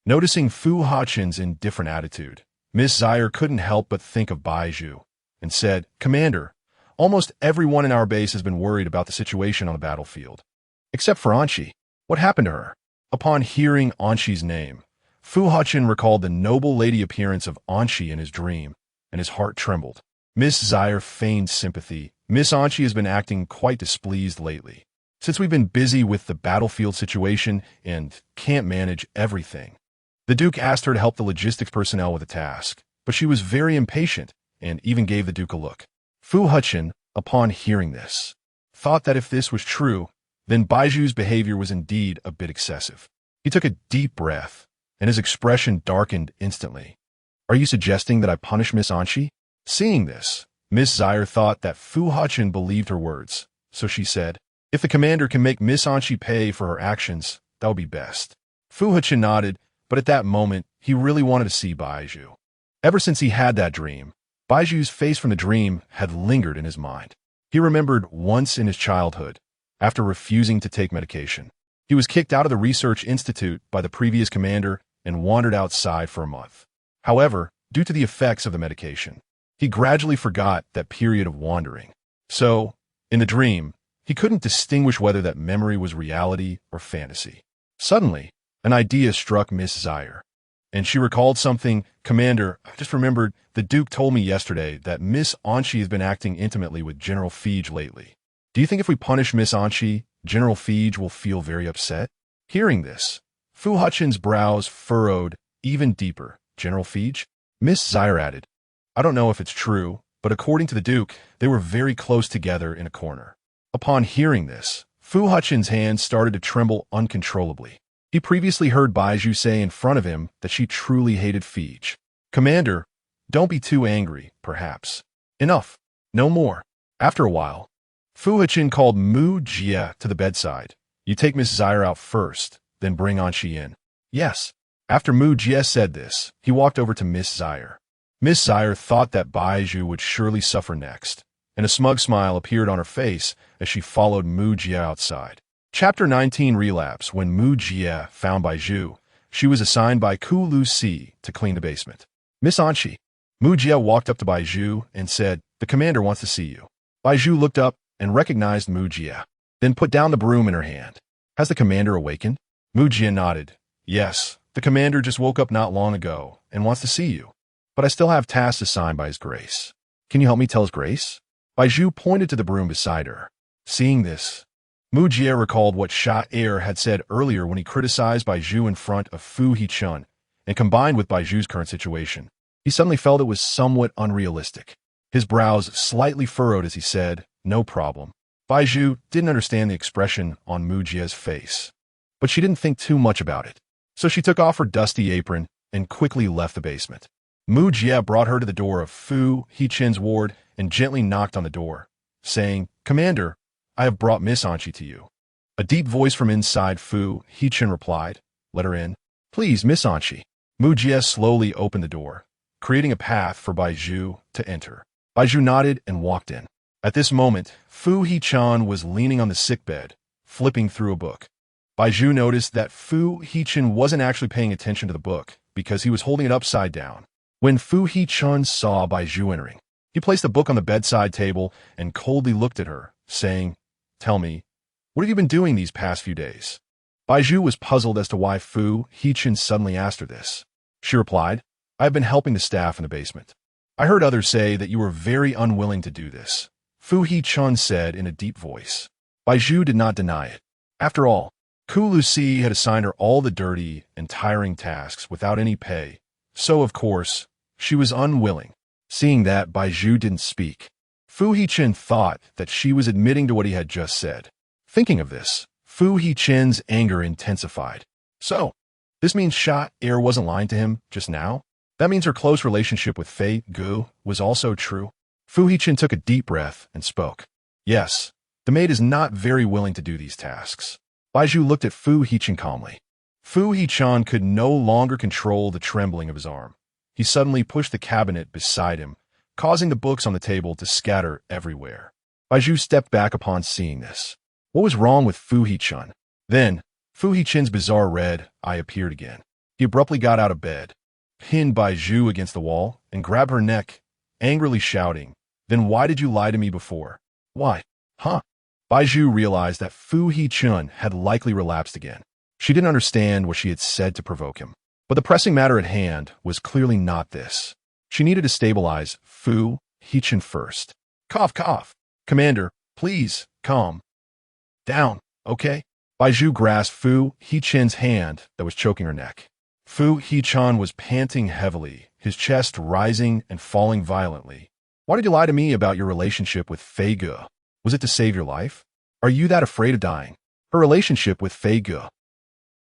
Noticing Fu Hechen's indifferent attitude, Miss Sire couldn't help but think of Bai Zhu and said, "Commander, almost everyone in our base has been worried about the situation on the battlefield. Except for Anshi. What happened to her?" Upon hearing Anshi's name, Fu Hechen recalled the noble lady appearance of Anshi in his dream, and his heart trembled. Miss Sire feigned sympathy. "Miss Anshi has been acting quite displeased lately. Since we've been busy with the battlefield situation and can't manage everything." The Duke asked her to help the logistics personnel with a task, but she was very impatient and even gave the Duke a look. Fu Hechen, upon hearing this, thought that if this was true, then Bai Zhu's behavior was indeed a bit excessive. He took a deep breath, and his expression darkened instantly. "Are you suggesting that I punish Miss Anshi?" Seeing this, Miss Zaire thought that Fu Hechen believed her words, so she said, "If the commander can make Miss Anchi pay for her actions, that would be best." Fu Hechen nodded, but at that moment, he really wanted to see Bai Zhu. Ever since he had that dream, Bai Zhu's face from the dream had lingered in his mind. He remembered once in his childhood, after refusing to take medication. He was kicked out of the research institute by the previous commander and wandered outside for a month. However, due to the effects of the medication, he gradually forgot that period of wandering. So, in the dream, he couldn't distinguish whether that memory was reality or fantasy. Suddenly, an idea struck Miss Zaire, and she recalled something. "Commander, I just remembered the Duke told me yesterday that Miss Anchi has been acting intimately with General Fige lately. Do you think if we punish Miss Anchi, General Fige will feel very upset?" Hearing this, Fu Hechen's brows furrowed even deeper. "General Fige?" Miss Zaire added, "I don't know if it's true, but according to the Duke, they were very close together in a corner." Upon hearing this, Fu Hechen's hands started to tremble uncontrollably. He previously heard Bai Zhu say in front of him that she truly hated Fige. "Commander, don't be too angry, perhaps. Enough. No more." After a while, Fu Hechen called Mu Jie to the bedside. "You take Miss Zaire out first, then bring Anchi in." "Yes." After Mu Jie said this, he walked over to Miss Zaire. Miss Zaire thought that Bai Zhu would surely suffer next, and a smug smile appeared on her face as she followed Mu Jie outside. Chapter 19 Relapse. When Mu Jie found Bai Zhu, she was assigned by Ku Lu Si to clean the basement. "Miss Anchi." Mu Jie walked up to Bai Zhu and said, "The commander wants to see you." Bai Zhu looked up and recognized Mu Jie, then put down the broom in her hand. "Has the commander awakened?" Mu Jie nodded. "Yes, the commander just woke up not long ago and wants to see you. But I still have tasks assigned by His Grace. Can you help me tell His Grace?" Bai Zhu pointed to the broom beside her. Seeing this, Mu Jie recalled what Sha Er had said earlier when he criticized Bai Zhu in front of Fu Hechen, and combined with Bai Zhu's current situation, he suddenly felt it was somewhat unrealistic. His brows slightly furrowed as he said, "No problem." Bai Zhu didn't understand the expression on Mu Jie's face, but she didn't think too much about it. So she took off her dusty apron and quickly left the basement. Mu Jie brought her to the door of Fu Hechen's ward and gently knocked on the door, saying, "Commander, I have brought Miss Anchi to you." A deep voice from inside Fu Hechen replied, "Let her in." "Please, Miss Anchi." Mu Jie slowly opened the door, creating a path for Bai Zhu to enter. Bai Zhu nodded and walked in. At this moment, Fu Hechen was leaning on the sickbed, flipping through a book. Bai Zhu noticed that Fu Hechen wasn't actually paying attention to the book because he was holding it upside down. When Fu Hechen saw Bai Zhu entering, he placed the book on the bedside table and coldly looked at her, saying, "Tell me, what have you been doing these past few days?" Bai Zhu was puzzled as to why Fu Hechen suddenly asked her this. She replied, "I have been helping the staff in the basement. I heard others say that you were very unwilling to do this," Fu Hechen said in a deep voice. Bai Zhu did not deny it. After all, Ku Lu Si had assigned her all the dirty and tiring tasks without any pay, so of course, she was unwilling. Seeing that, Bai Zhu didn't speak. Fu Hechen thought that she was admitting to what he had just said. Thinking of this, Fu Hechen's anger intensified. So, this means Sha Er wasn't lying to him just now? That means her close relationship with FAKED was also true? Fu Hechen took a deep breath and spoke. "Yes, the maid is not very willing to do these tasks." Bai Zhu looked at Fu Hechen calmly. Fu Hechen could no longer control the trembling of his arm. He suddenly pushed the cabinet beside him, causing the books on the table to scatter everywhere. Bai Zhu stepped back upon seeing this. What was wrong with Fu Hechen? Then, Fu Hechen's bizarre red eye appeared again. He abruptly got out of bed, pinned Bai Zhu against the wall, and grabbed her neck, angrily shouting, "Then why did you lie to me before?" "Why? Huh?" Bai Zhu realized that Fu Hechen had likely relapsed again. She didn't understand what she had said to provoke him. But the pressing matter at hand was clearly not this. She needed to stabilize Fu Hechen first. "Cough, cough. Commander, please, calm down, okay?" Bai Zhu grasped Fu Hechen's hand that was choking her neck. Fu Hechen was panting heavily, his chest rising and falling violently. "Why did you lie to me about your relationship with FAKED? Was it to save your life? Are you that afraid of dying?" Her relationship with FAKED.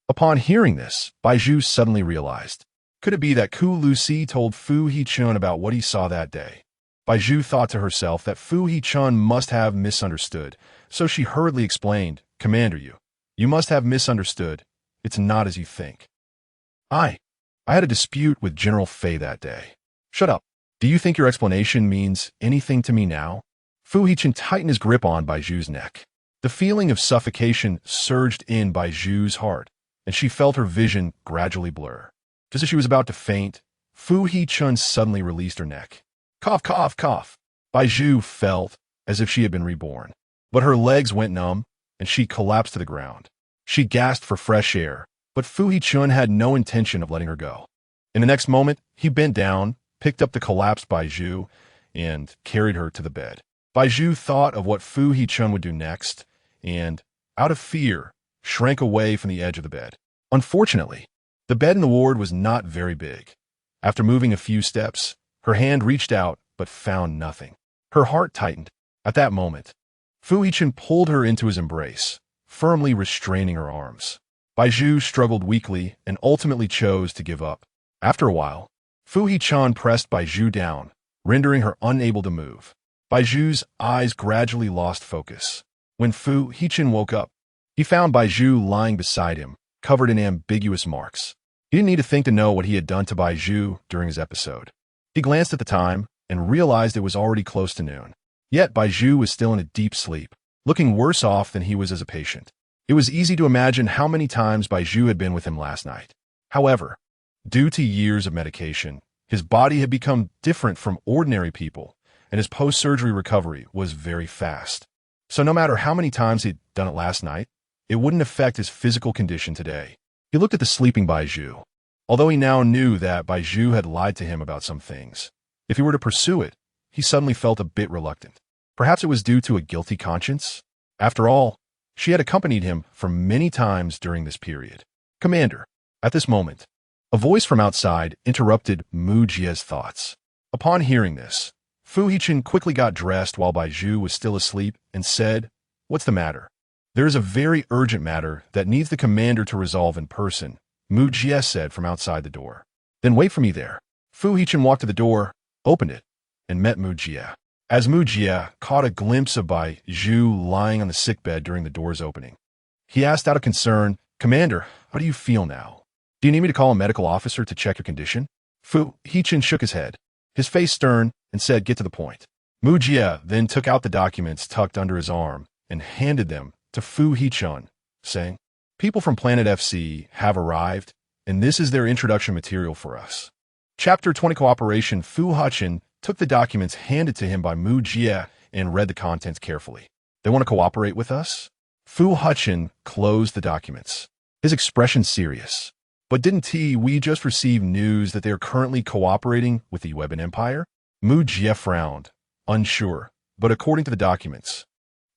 Upon hearing this, Bai Zhu suddenly realized. Could it be that Ku Lu Si told Fu Hechen about what he saw that day? Bai Zhu thought to herself that Fu Hechen must have misunderstood, so she hurriedly explained, "Commander, you must have misunderstood. It's not as you think. I had a dispute with General Fei that day." "Shut up. Do you think your explanation means anything to me now?" Fu Hechen tightened his grip on Bai Zhu's neck. The feeling of suffocation surged in Bai Zhu's heart, and she felt her vision gradually blur. Just as she was about to faint, Fu Hechen suddenly released her neck. Cough, cough, cough. Bai Zhu felt as if she had been reborn, but her legs went numb, and she collapsed to the ground. She gasped for fresh air, but Fu Hechen had no intention of letting her go. In the next moment, he bent down, picked up the collapsed Bai Zhu, and carried her to the bed. Bai Zhu thought of what Fu Hechen would do next, and, out of fear, shrank away from the edge of the bed. Unfortunately, the bed in the ward was not very big. After moving a few steps, her hand reached out but found nothing. Her heart tightened. At that moment, Fu Hechen pulled her into his embrace, firmly restraining her arms. Bai Zhu struggled weakly and ultimately chose to give up. After a while, Fu Hechen pressed Bai Zhu down, rendering her unable to move. Bai Zhu's eyes gradually lost focus. When Fu Hechen woke up, he found Bai Zhu lying beside him, covered in ambiguous marks. He didn't need to think to know what he had done to Bai Zhu during his episode. He glanced at the time and realized it was already close to noon. Yet Bai Zhu was still in a deep sleep, looking worse off than he was as a patient. It was easy to imagine how many times Bai Zhu had been with him last night. However, due to years of medication, his body had become different from ordinary people, and his post-surgery recovery was very fast. So no matter how many times he'd done it last night, it wouldn't affect his physical condition today. He looked at the sleeping Bai Zhu. Although he now knew that Bai Zhu had lied to him about some things, if he were to pursue it, he suddenly felt a bit reluctant. Perhaps it was due to a guilty conscience? After all, she had accompanied him for many times during this period. "Commander." At this moment, a voice from outside interrupted Mu Jie's thoughts. Upon hearing this, Fu Hechen quickly got dressed while Bai Zhu was still asleep and said, "What's the matter?" "There is a very urgent matter that needs the commander to resolve in person," Mu Jie said from outside the door. "Then wait for me there." Fu Hechen walked to the door, opened it, and met Mu Jie. As Mu Jie caught a glimpse of Bai Zhu lying on the sickbed during the door's opening, he asked out of concern, "Commander, how do you feel now? Do you need me to call a medical officer to check your condition?" Fu Hechen shook his head, his face stern, and said, "Get to the point." Mu Jie then took out the documents tucked under his arm and handed them to Fu Hechen, saying, "People from Planet FC have arrived, and this is their introduction material for us." Chapter 20 Cooperation. Fu Hechen took the documents handed to him by Mu Jie and read the contents carefully. "They want to cooperate with us?" Fu Hechen closed the documents, his expression serious. "But didn't we just receive news that they are currently cooperating with the Weban Empire?" Mu Jie frowned, unsure, but according to the documents,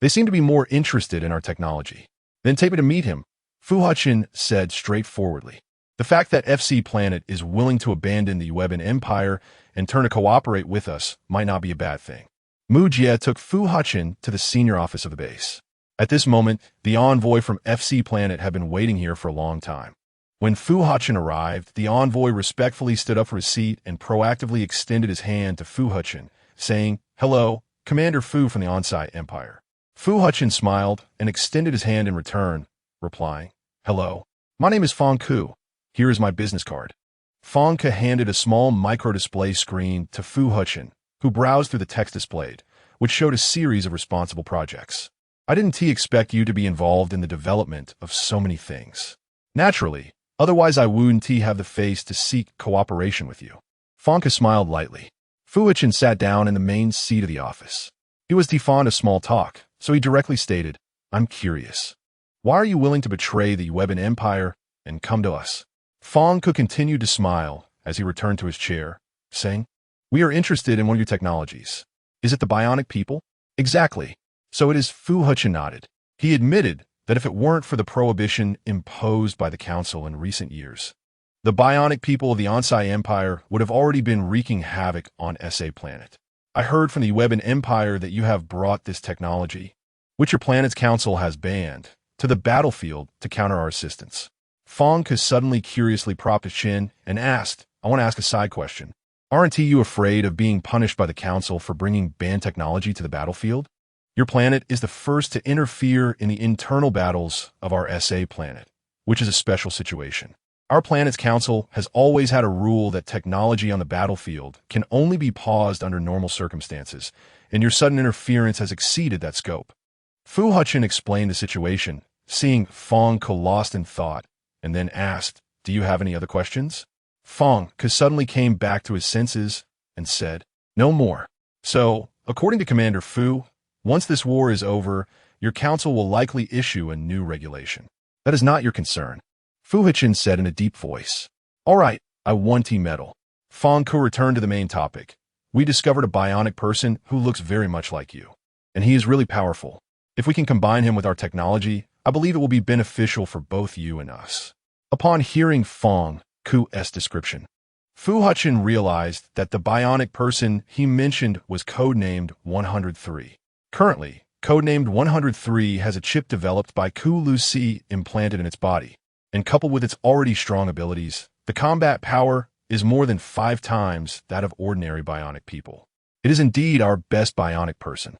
they seem to be more interested in our technology. "Then take me to meet him," Fu Hechen said straightforwardly. The fact that FC Planet is willing to abandon the Weban Empire and turn to cooperate with us might not be a bad thing. Mu Jie took Fu Hechen to the senior office of the base. At this moment, the envoy from FC Planet had been waiting here for a long time. When Fu Hechen arrived, the envoy respectfully stood up from his seat and proactively extended his hand to Fu Hechen, saying, "Hello, Commander Fu from the Onsai Empire." Fu Hechen smiled and extended his hand in return, replying, "Hello, my name is Fong Ku. Here is my business card." Fong Ku handed a small micro-display screen to Fu Hechen, who browsed through the text displayed, which showed a series of responsible projects. "I didn't expect you to be involved in the development of so many things. Naturally, otherwise I wouldn't have the face to seek cooperation with you." Fong Ku smiled lightly. Fu Hechen sat down in the main seat of the office. He was fond of small talk, so he directly stated, "I'm curious. Why are you willing to betray the Weban Empire and come to us?" Fong Ku continued to smile as he returned to his chair, saying, "We are interested in one of your technologies. Is it the bionic people?" "Exactly. So it is." Fu Hechen nodded. He admitted that if it weren't for the prohibition imposed by the Council in recent years, the bionic people of the Onsai Empire would have already been wreaking havoc on SA Planet. "I heard from the Weban Empire that you have brought this technology, which your planet's council has banned, to the battlefield to counter our assistance." Fong Ku suddenly curiously propped his chin and asked, "I want to ask a side question. Aren't you afraid of being punished by the Council for bringing banned technology to the battlefield? Your planet is the first to interfere in the internal battles of our SA planet, which is a special situation. Our planet's council has always had a rule that technology on the battlefield can only be paused under normal circumstances, and your sudden interference has exceeded that scope. Fu Hechen explained the situation, seeing Fong Ke lost in thought, and then asked, "Do you have any other questions?" Fong Ke suddenly came back to his senses and said, "No more. So, according to Commander Fu, once this war is over, your council will likely issue a new regulation. That is not your concern." Fu Hechen said in a deep voice. "All right, I won T medal." Fong Ke returned to the main topic. "We discovered a bionic person who looks very much like you. And he is really powerful. If we can combine him with our technology, I believe it will be beneficial for both you and us." Upon hearing Fong Ke's description, Fu Hechen realized that the bionic person he mentioned was codenamed 103. Currently, codenamed 103 has a chip developed by Ku Lucy implanted in its body. And coupled with its already strong abilities, the combat power is more than 5 times that of ordinary bionic people. It is indeed our best bionic person.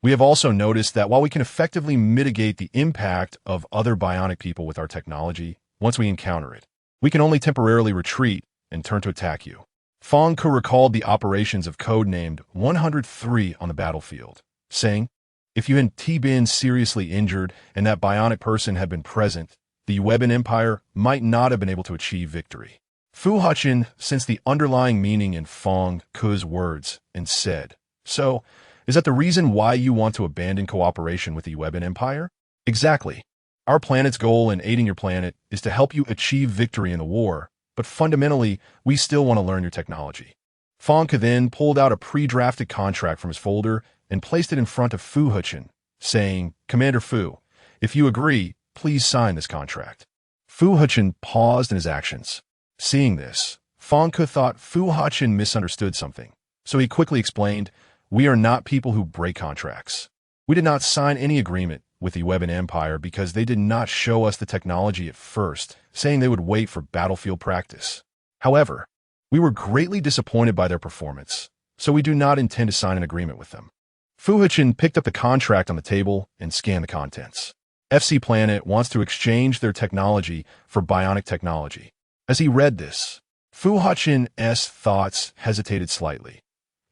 We have also noticed that while we can effectively mitigate the impact of other bionic people with our technology, once we encounter it, we can only temporarily retreat and turn to attack you. Fong Ke recalled the operations of codenamed 103 on the battlefield, saying, "If you had been seriously injured and that bionic person had been present, the Weban Empire might not have been able to achieve victory." Fu Hechen sensed the underlying meaning in Fong Ke's words and said, "So, is that the reason why you want to abandon cooperation with the Weban Empire?" "Exactly. Our planet's goal in aiding your planet is to help you achieve victory in the war, but fundamentally, we still want to learn your technology." Fong Ke then pulled out a pre-drafted contract from his folder and placed it in front of Fu Hechen, saying, "Commander Fu, if you agree, please sign this contract." Fu Hechen paused in his actions. Seeing this, Fong Ke thought Fu Hechen misunderstood something, so he quickly explained, "We are not people who break contracts. We did not sign any agreement with the Weban Empire because they did not show us the technology at first, saying they would wait for battlefield practice. However, we were greatly disappointed by their performance, so we do not intend to sign an agreement with them." Fu Hechen picked up the contract on the table and scanned the contents. FC Planet wants to exchange their technology for bionic technology. As he read this, Fu Hechen's thoughts hesitated slightly.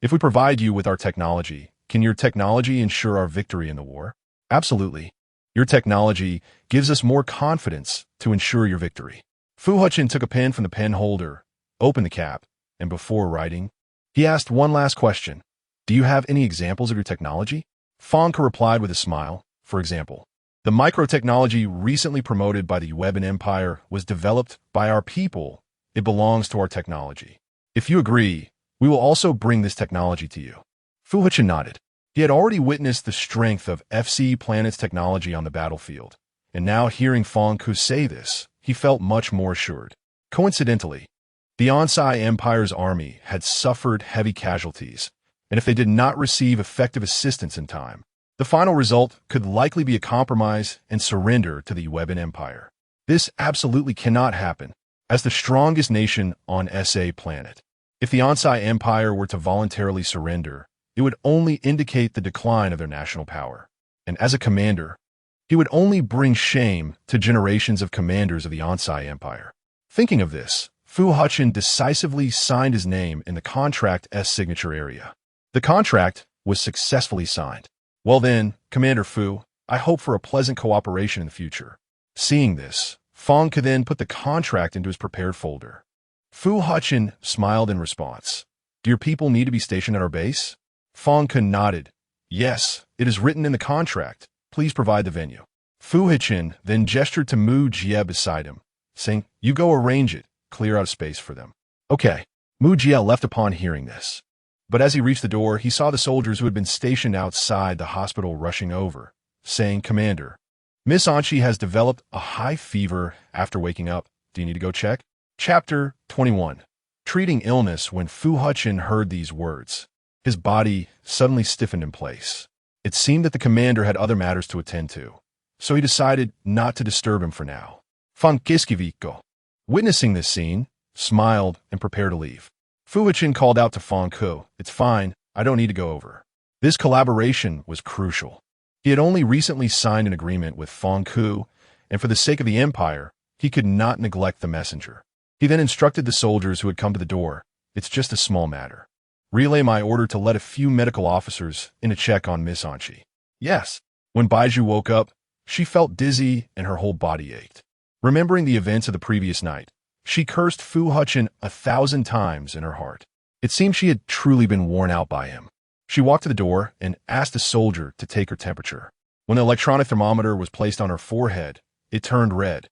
"If we provide you with our technology, can your technology ensure our victory in the war?" "Absolutely. Your technology gives us more confidence to ensure your victory." Fu Hechen took a pen from the pen holder, opened the cap, and before writing, he asked one last question. "Do you have any examples of your technology?" Fong Ke replied with a smile. "For example, the microtechnology recently promoted by the Weban Empire was developed by our people. It belongs to our technology. If you agree, we will also bring this technology to you." Fu Hechen nodded. He had already witnessed the strength of FC Planet's technology on the battlefield, and now hearing Fong Ke say this, he felt much more assured. Coincidentally, the Onsai Empire's army had suffered heavy casualties, and if they did not receive effective assistance in time, the final result could likely be a compromise and surrender to the Weban Empire. This absolutely cannot happen, as the strongest nation on SA planet. If the Onsai Empire were to voluntarily surrender, it would only indicate the decline of their national power. And as a commander, he would only bring shame to generations of commanders of the Onsai Empire. Thinking of this, Fu Hechen decisively signed his name in the contract's signature area. The contract was successfully signed. "Well then, Commander Fu, I hope for a pleasant cooperation in the future." Seeing this, Fong Ke then put the contract into his prepared folder. Fu Hechen smiled in response. "Do your people need to be stationed at our base?" Fong Ke nodded. "Yes, it is written in the contract. Please provide the venue." Fu Hechen then gestured to Mu Jie beside him, saying, "You go arrange it. Clear out a space for them." "Okay." Mu Jie left upon hearing this. But as he reached the door, he saw the soldiers who had been stationed outside the hospital rushing over, saying, "Commander, Miss Anchi has developed a high fever after waking up. Do you need to go check?" Chapter 21. Treating illness. When Fu Hechen heard these words, his body suddenly stiffened in place. It seemed that the commander had other matters to attend to, so he decided not to disturb him for now. Fankiskiviko, witnessing this scene, smiled and prepared to leave. Fu Hechen called out to Fang Ku, "It's fine, I don't need to go over." This collaboration was crucial. He had only recently signed an agreement with Fang Ku, and for the sake of the Empire, he could not neglect the messenger. He then instructed the soldiers who had come to the door, "It's just a small matter. Relay my order to let a few medical officers in to check on Miss Anchi." Yes. When Bai Zhu woke up, she felt dizzy and her whole body ached. Remembering the events of the previous night, she cursed Fu Hechen 1,000 times in her heart. It seemed she had truly been worn out by him. She walked to the door and asked a soldier to take her temperature. When the electronic thermometer was placed on her forehead, it turned red,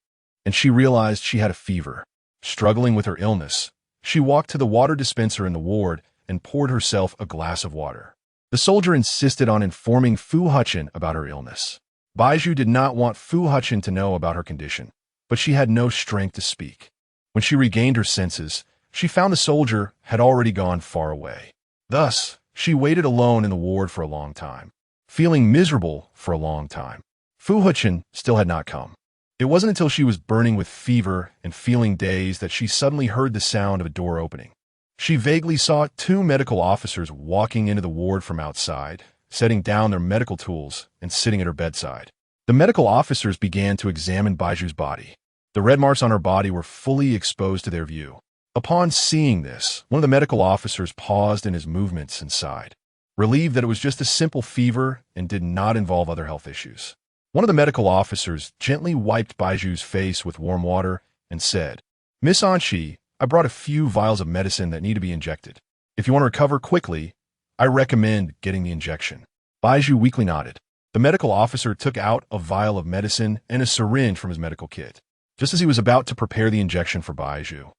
and she realized she had a fever. Struggling with her illness, she walked to the water dispenser in the ward and poured herself a glass of water. The soldier insisted on informing Fu Hechen about her illness. Bai Zhu did not want Fu Hechen to know about her condition, but she had no strength to speak. When she regained her senses, she found the soldier had already gone far away. Thus, she waited alone in the ward for a long time, feeling miserable for a long time. Fu Hechen still had not come. It wasn't until she was burning with fever and feeling dazed that she suddenly heard the sound of a door opening. She vaguely saw 2 medical officers walking into the ward from outside, setting down their medical tools and sitting at her bedside. The medical officers began to examine Bai Zhu's body. The red marks on her body were fully exposed to their view. Upon seeing this, one of the medical officers paused in his movements and sighed, relieved that it was just a simple fever and did not involve other health issues. One of the medical officers gently wiped Bai Zhu's face with warm water and said, "Miss Anchi, I brought a few vials of medicine that need to be injected. If you want to recover quickly, I recommend getting the injection." Bai Zhu weakly nodded. The medical officer took out a vial of medicine and a syringe from his medical kit. Just as he was about to prepare the injection for Bai Zhu,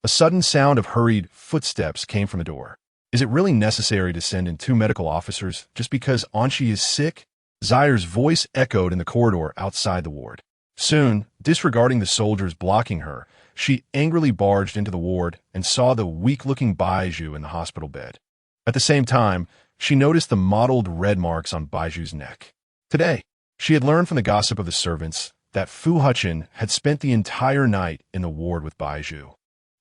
a sudden sound of hurried footsteps came from the door. Is it really necessary to send in 2 medical officers just because Anchi is sick? Zaire's voice echoed in the corridor outside the ward. Soon, disregarding the soldiers blocking her, she angrily barged into the ward and saw the weak-looking Bai Zhu in the hospital bed. At the same time, she noticed the mottled red marks on Bai Zhu's neck. Today, she had learned from the gossip of the servants that Fu Hechen had spent the entire night in the ward with Bai Zhu,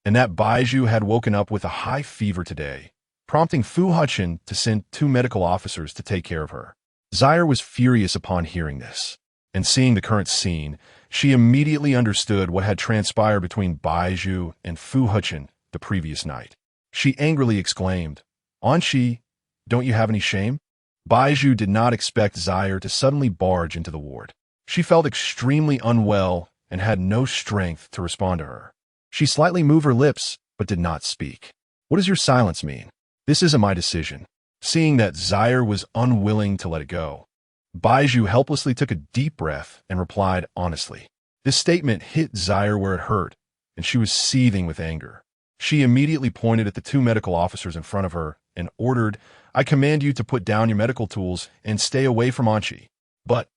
and that Bai Zhu had woken up with a high fever today, prompting Fu Hechen to send 2 medical officers to take care of her. Zaire was furious upon hearing this, and seeing the current scene, she immediately understood what had transpired between Bai Zhu and Fu Hechen the previous night. She angrily exclaimed, "Anchi, don't you have any shame?" Bai Zhu did not expect Zaire to suddenly barge into the ward. She felt extremely unwell and had no strength to respond to her. She slightly moved her lips, but did not speak. "What does your silence mean?" "This isn't my decision." Seeing that Zaire was unwilling to let it go, Bai Zhu helplessly took a deep breath and replied honestly. This statement hit Zaire where it hurt, and she was seething with anger. She immediately pointed at the 2 medical officers in front of her and ordered, "I command you to put down your medical tools and stay away from Anchi." "But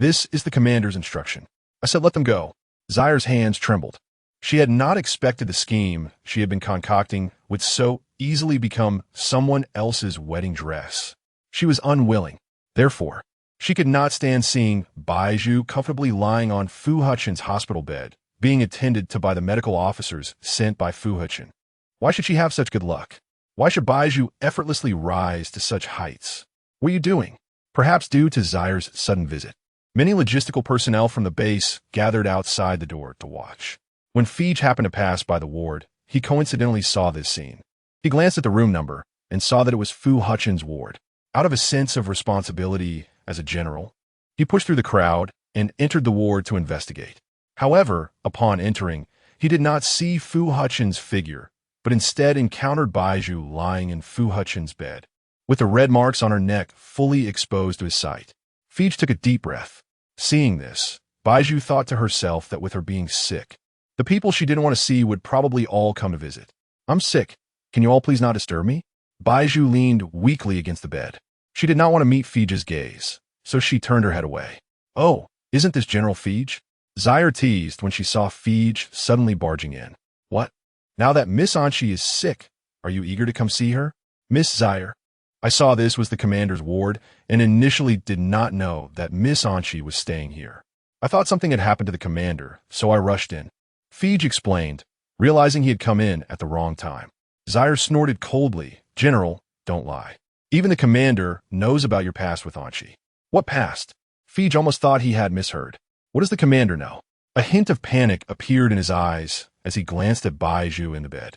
this is the commander's instruction." "I said let them go." Zaire's hands trembled. She had not expected the scheme she had been concocting would so easily become someone else's wedding dress. She was unwilling. Therefore, she could not stand seeing Bai Zhu comfortably lying on Fu Hechen's hospital bed, being attended to by the medical officers sent by Fu Hechen. Why should she have such good luck? Why should Bai Zhu effortlessly rise to such heights? What are you doing? Perhaps due to Zaire's sudden visit, many logistical personnel from the base gathered outside the door to watch. When Feige happened to pass by the ward, he coincidentally saw this scene. He glanced at the room number and saw that it was Fu Hechen's ward. Out of a sense of responsibility as a general, he pushed through the crowd and entered the ward to investigate. However, upon entering, he did not see Fu Hechen's figure, but instead encountered Bai Zhu lying in Fu Hechen's bed, with the red marks on her neck fully exposed to his sight. Feige took a deep breath. Seeing this, Bai Zhu thought to herself that with her being sick, the people she didn't want to see would probably all come to visit. "I'm sick. Can you all please not disturb me?" Bai Zhu leaned weakly against the bed. She did not want to meet Feige's gaze, so she turned her head away. "Oh, isn't this General Feige?" Zaire teased when she saw Feige suddenly barging in. "What? Now that Miss Anchi is sick, are you eager to come see her?" "Miss Zaire." I saw this was the commander's ward and initially did not know that Miss Anchi was staying here. I thought something had happened to the commander, so I rushed in. Feige explained, realizing he had come in at the wrong time. Zaire snorted coldly. General, don't lie. Even the commander knows about your past with Anchi. What past? Fij almost thought he had misheard. What does the commander know? A hint of panic appeared in his eyes as he glanced at Bai Zhu in the bed.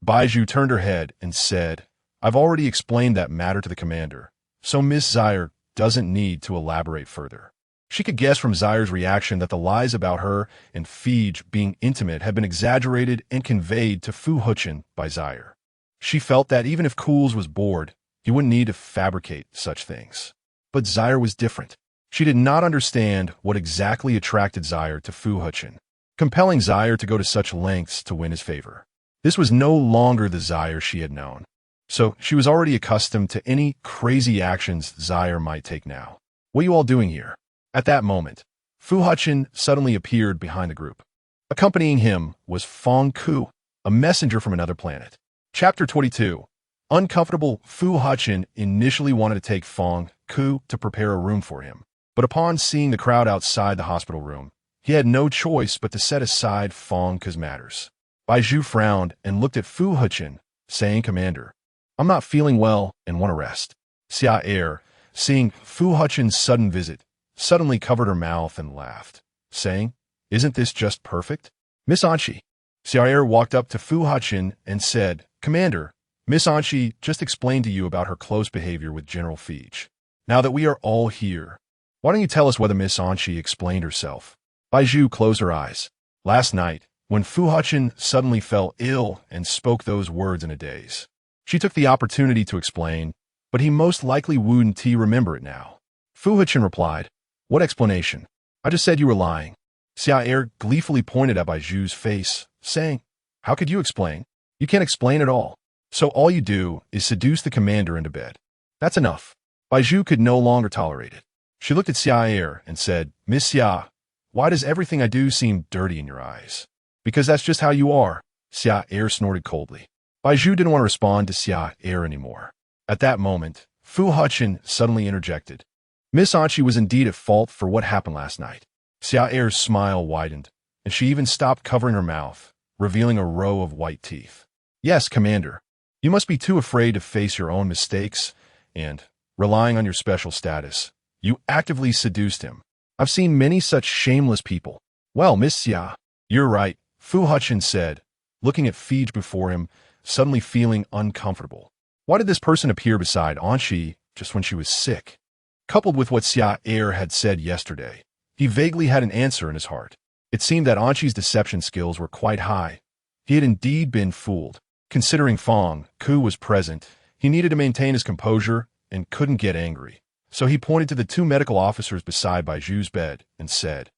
Bai Zhu turned her head and said, I've already explained that matter to the commander, so Miss Zaire doesn't need to elaborate further. She could guess from Zaire's reaction that the lies about her and Fij being intimate had been exaggerated and conveyed to Fu Hechen by Zaire. She felt that even if Cools was bored, he wouldn't need to fabricate such things. But Zaire was different. She did not understand what exactly attracted Zaire to Fu Hechen, compelling Zaire to go to such lengths to win his favor. This was no longer the Zaire she had known, so she was already accustomed to any crazy actions Zaire might take now. What are you all doing here? At that moment, Fu Hechen suddenly appeared behind the group. Accompanying him was Fong Ku, a messenger from another planet. Chapter 22. Uncomfortable, Fu Hechen initially wanted to take Fong Ku to prepare a room for him. But upon seeing the crowd outside the hospital room, he had no choice but to set aside Fong Ku's matters. Bai Zhu frowned and looked at Fu Hechen, saying, Commander, I'm not feeling well and want to rest. Xia, seeing Fu Hechen's sudden visit, suddenly covered her mouth and laughed, saying, Isn't this just perfect? Miss Anchi. Xia walked up to Fu Hechen and said, Commander, Miss Anchi just explained to you about her close behavior with General Fij. Now that we are all here, why don't you tell us whether Miss Anchi explained herself? Bai Zhu closed her eyes. Last night, when Fu Hechen suddenly fell ill and spoke those words in a daze, she took the opportunity to explain, but he most likely wouldn't remember it now. Fu Hechen replied, What explanation? I just said you were lying. Xia gleefully pointed at Bai Zhu's face, saying, How could you explain? You can't explain at all. So all you do is seduce the commander into bed. That's enough. Bai Zhu could no longer tolerate it. She looked at Xia and said, Miss Xia, why does everything I do seem dirty in your eyes? Because that's just how you are. Xia snorted coldly. Bai Zhu didn't want to respond to Xia anymore. At that moment, Fu Hechen suddenly interjected. Miss Anchi was indeed at fault for what happened last night. Xia's smile widened, and she even stopped covering her mouth, revealing a row of white teeth. Yes, Commander. You must be too afraid to face your own mistakes, and, relying on your special status, you actively seduced him. I've seen many such shameless people. Well, Miss Xia, you're right, Fu Hechen said, looking at Fij before him, suddenly feeling uncomfortable. Why did this person appear beside Anchi just when she was sick? Coupled with what Xia had said yesterday, he vaguely had an answer in his heart. It seemed that Anchi's deception skills were quite high. He had indeed been fooled. Considering Fong Ku was present, he needed to maintain his composure and couldn't get angry. So he pointed to the two medical officers beside Bai Zhu's bed and said,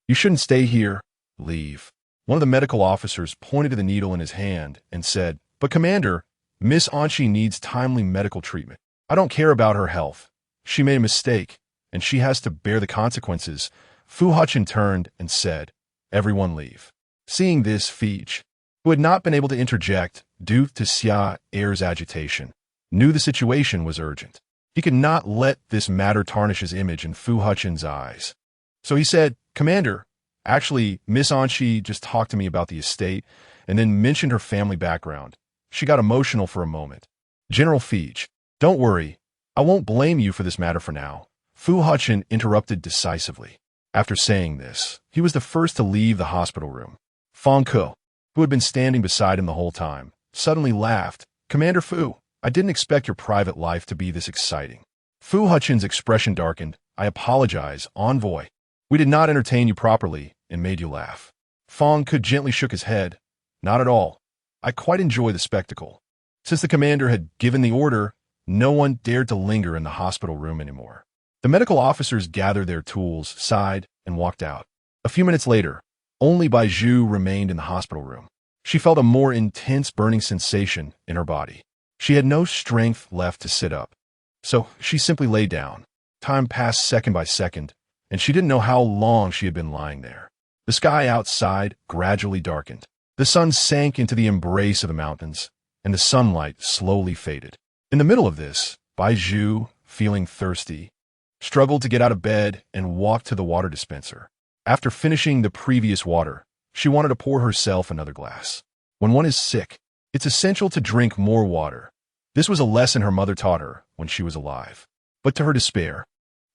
You shouldn't stay here. Leave. One of the medical officers pointed to the needle in his hand and said, But Commander, Miss Anchi needs timely medical treatment. I don't care about her health. She made a mistake, and she has to bear the consequences. Fu Hechen turned and said, Everyone leave. Seeing this, Fij, who had not been able to interject due to Xia's agitation, knew the situation was urgent. He could not let this matter tarnish his image in Fu Hechen's eyes. So he said, Commander, actually, Miss Anchi just talked to me about the estate and then mentioned her family background. She got emotional for a moment. General Fij, don't worry. I won't blame you for this matter for now. Fu Hechen interrupted decisively. After saying this, he was the first to leave the hospital room. Fong Ku, who had been standing beside him the whole time, suddenly laughed. Commander Fu, I didn't expect your private life to be this exciting. Fu Hechen's expression darkened. I apologize, envoy. We did not entertain you properly and made you laugh. Fong Ku gently shook his head. Not at all. I quite enjoy the spectacle. Since the commander had given the order, no one dared to linger in the hospital room anymore. The medical officers gathered their tools, sighed, and walked out. A few minutes later, only Bai Zhu remained in the hospital room. She felt a more intense burning sensation in her body. She had no strength left to sit up, so she simply lay down. Time passed second by second, and she didn't know how long she had been lying there. The sky outside gradually darkened. The sun sank into the embrace of the mountains, and the sunlight slowly faded. In the middle of this, Bai Zhu, feeling thirsty, struggled to get out of bed and walked to the water dispenser. After finishing the previous water, she wanted to pour herself another glass. When one is sick, It's essential to drink more water. This was a lesson her mother taught her when she was alive. But to her despair,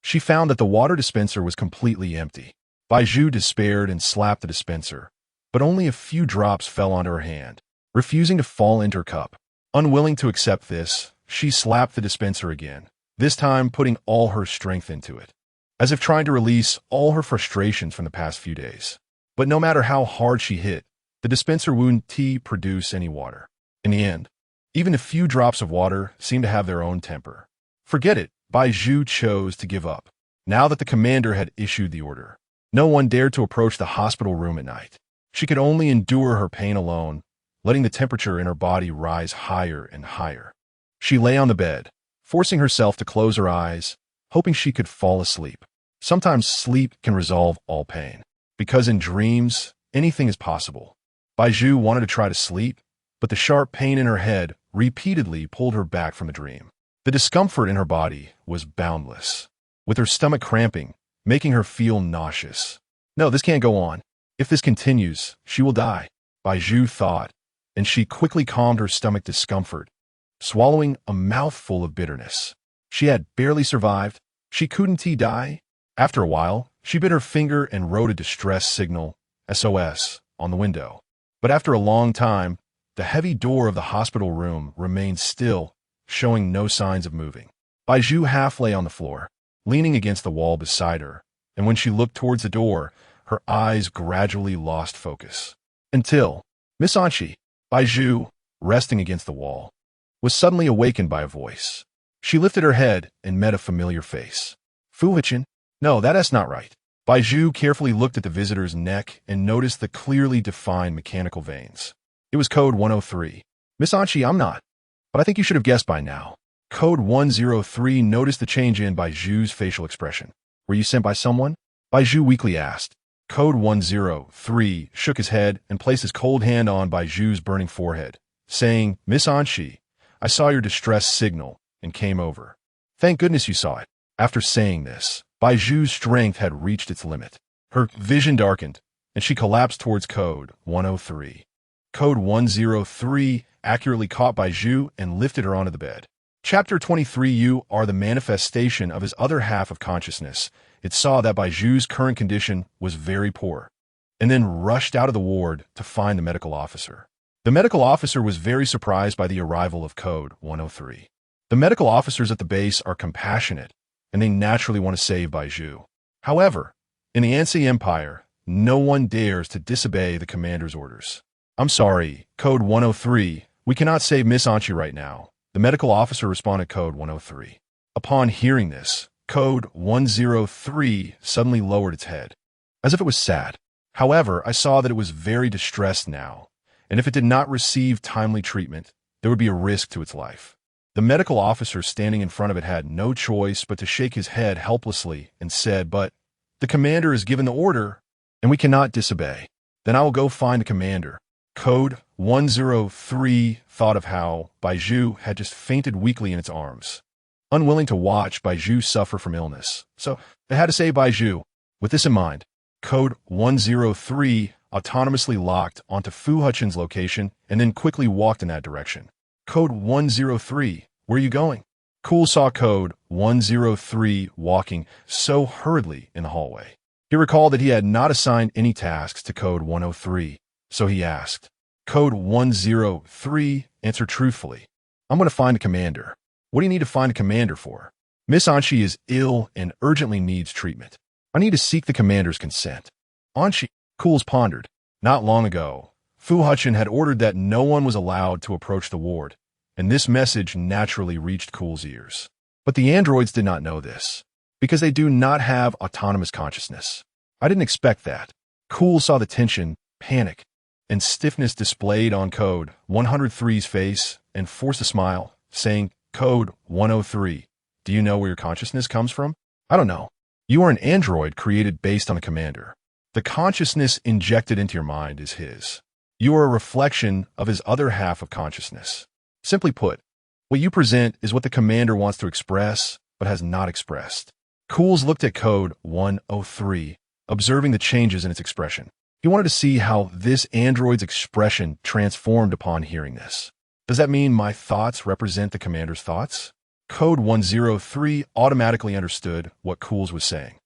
she found that the water dispenser was completely empty. Bai Zhu despaired and slapped the dispenser, but only a few drops fell onto her hand, refusing to fall into her cup. Unwilling to accept this, she slapped the dispenser again, this time putting all her strength into it, as if trying to release all her frustrations from the past few days. But no matter how hard she hit, the dispenser wouldn't produce any water. In the end, even a few drops of water seemed to have their own temper. Forget it, Bai Zhu chose to give up. Now that the commander had issued the order, no one dared to approach the hospital room at night. She could only endure her pain alone, letting the temperature in her body rise higher and higher. She lay on the bed, forcing herself to close her eyes, hoping she could fall asleep. Sometimes sleep can resolve all pain, because in dreams, anything is possible. Bai Zhu wanted to try to sleep, but the sharp pain in her head repeatedly pulled her back from the dream. The discomfort in her body was boundless, with her stomach cramping, making her feel nauseous. No, this can't go on. If this continues, she will die, Bai Zhu thought, and she quickly calmed her stomach discomfort, swallowing a mouthful of bitterness. She had barely survived. She couldn't die. After a while, she bit her finger and wrote a distress signal, SOS, on the window. But after a long time, the heavy door of the hospital room remained still, showing no signs of moving. Bai Zhu half lay on the floor, leaning against the wall beside her, and when she looked towards the door, her eyes gradually lost focus. Until, "Miss-Anchi," Bai Zhu, resting against the wall, was suddenly awakened by a voice. She lifted her head and met a familiar face. "Fu Hechen? No, that's not right." Bai Zhu carefully looked at the visitor's neck and noticed the clearly defined mechanical veins. It was code 103. "Miss-Anchi, I'm not. But I think you should have guessed by now." Code 103 noticed the change in Bai Zhu's facial expression. "Were you sent by someone?" Bai Zhu weakly asked. Code 103 shook his head and placed his cold hand on Bai Zhu's burning forehead, saying, "Miss-Anchi, I saw your distress signal and came over." "Thank goodness you saw it." After saying this, Bai Zhu's strength had reached its limit. Her vision darkened, and she collapsed towards Code 103. Code 103 accurately caught Bai Zhu and lifted her onto the bed. Chapter 23. You are the manifestation of his other half of consciousness. It saw that Bai Zhu's current condition was very poor, and then rushed out of the ward to find the medical officer. The medical officer was very surprised by the arrival of Code 103. The medical officers at the base are compassionate, and they naturally want to save Bai Zhu. However, in the Ansi Empire, no one dares to disobey the commander's orders. "I'm sorry, Code 103, we cannot save Miss-Anchi right now," the medical officer responded. Code 103. Upon hearing this, Code 103 suddenly lowered its head, as if it was sad. "However, I saw that it was very distressed now, and if it did not receive timely treatment, there would be a risk to its life." The medical officer standing in front of it had no choice but to shake his head helplessly and said, "But the commander has given the order, and we cannot disobey." "Then I will go find the commander." Code 103 thought of how Bai Zhu had just fainted weakly in its arms. Unwilling to watch Bai Zhu suffer from illness, so they had to save Bai Zhu. With this in mind, Code 103 autonomously locked onto Fu Hechen's location and then quickly walked in that direction. "Code 103, where are you going?" Cool saw Code 103 walking so hurriedly in the hallway. He recalled that he had not assigned any tasks to Code 103, so he asked. Code 103 answered truthfully. "I'm going to find a commander." "What do you need to find a commander for?" "Miss-Anchi is ill and urgently needs treatment. I need to seek the commander's consent." "Anchi," Cools pondered. Not long ago, Fu Hechen had ordered that no one was allowed to approach the ward, and this message naturally reached Cool's ears. But the androids did not know this, because they do not have autonomous consciousness. "I didn't expect that." Cool saw the tension, panic, and stiffness displayed on Code 103's face and forced a smile, saying, "Code 103, do you know where your consciousness comes from?" "I don't know." "You are an android created based on a commander. The consciousness injected into your mind is his. You are a reflection of his other half of consciousness. Simply put, what you present is what the commander wants to express, but has not expressed." Cools looked at Code 103, observing the changes in its expression. He wanted to see how this android's expression transformed upon hearing this. Does that mean my thoughts represent the commander's thoughts? Code 103 automatically understood what Cools was saying.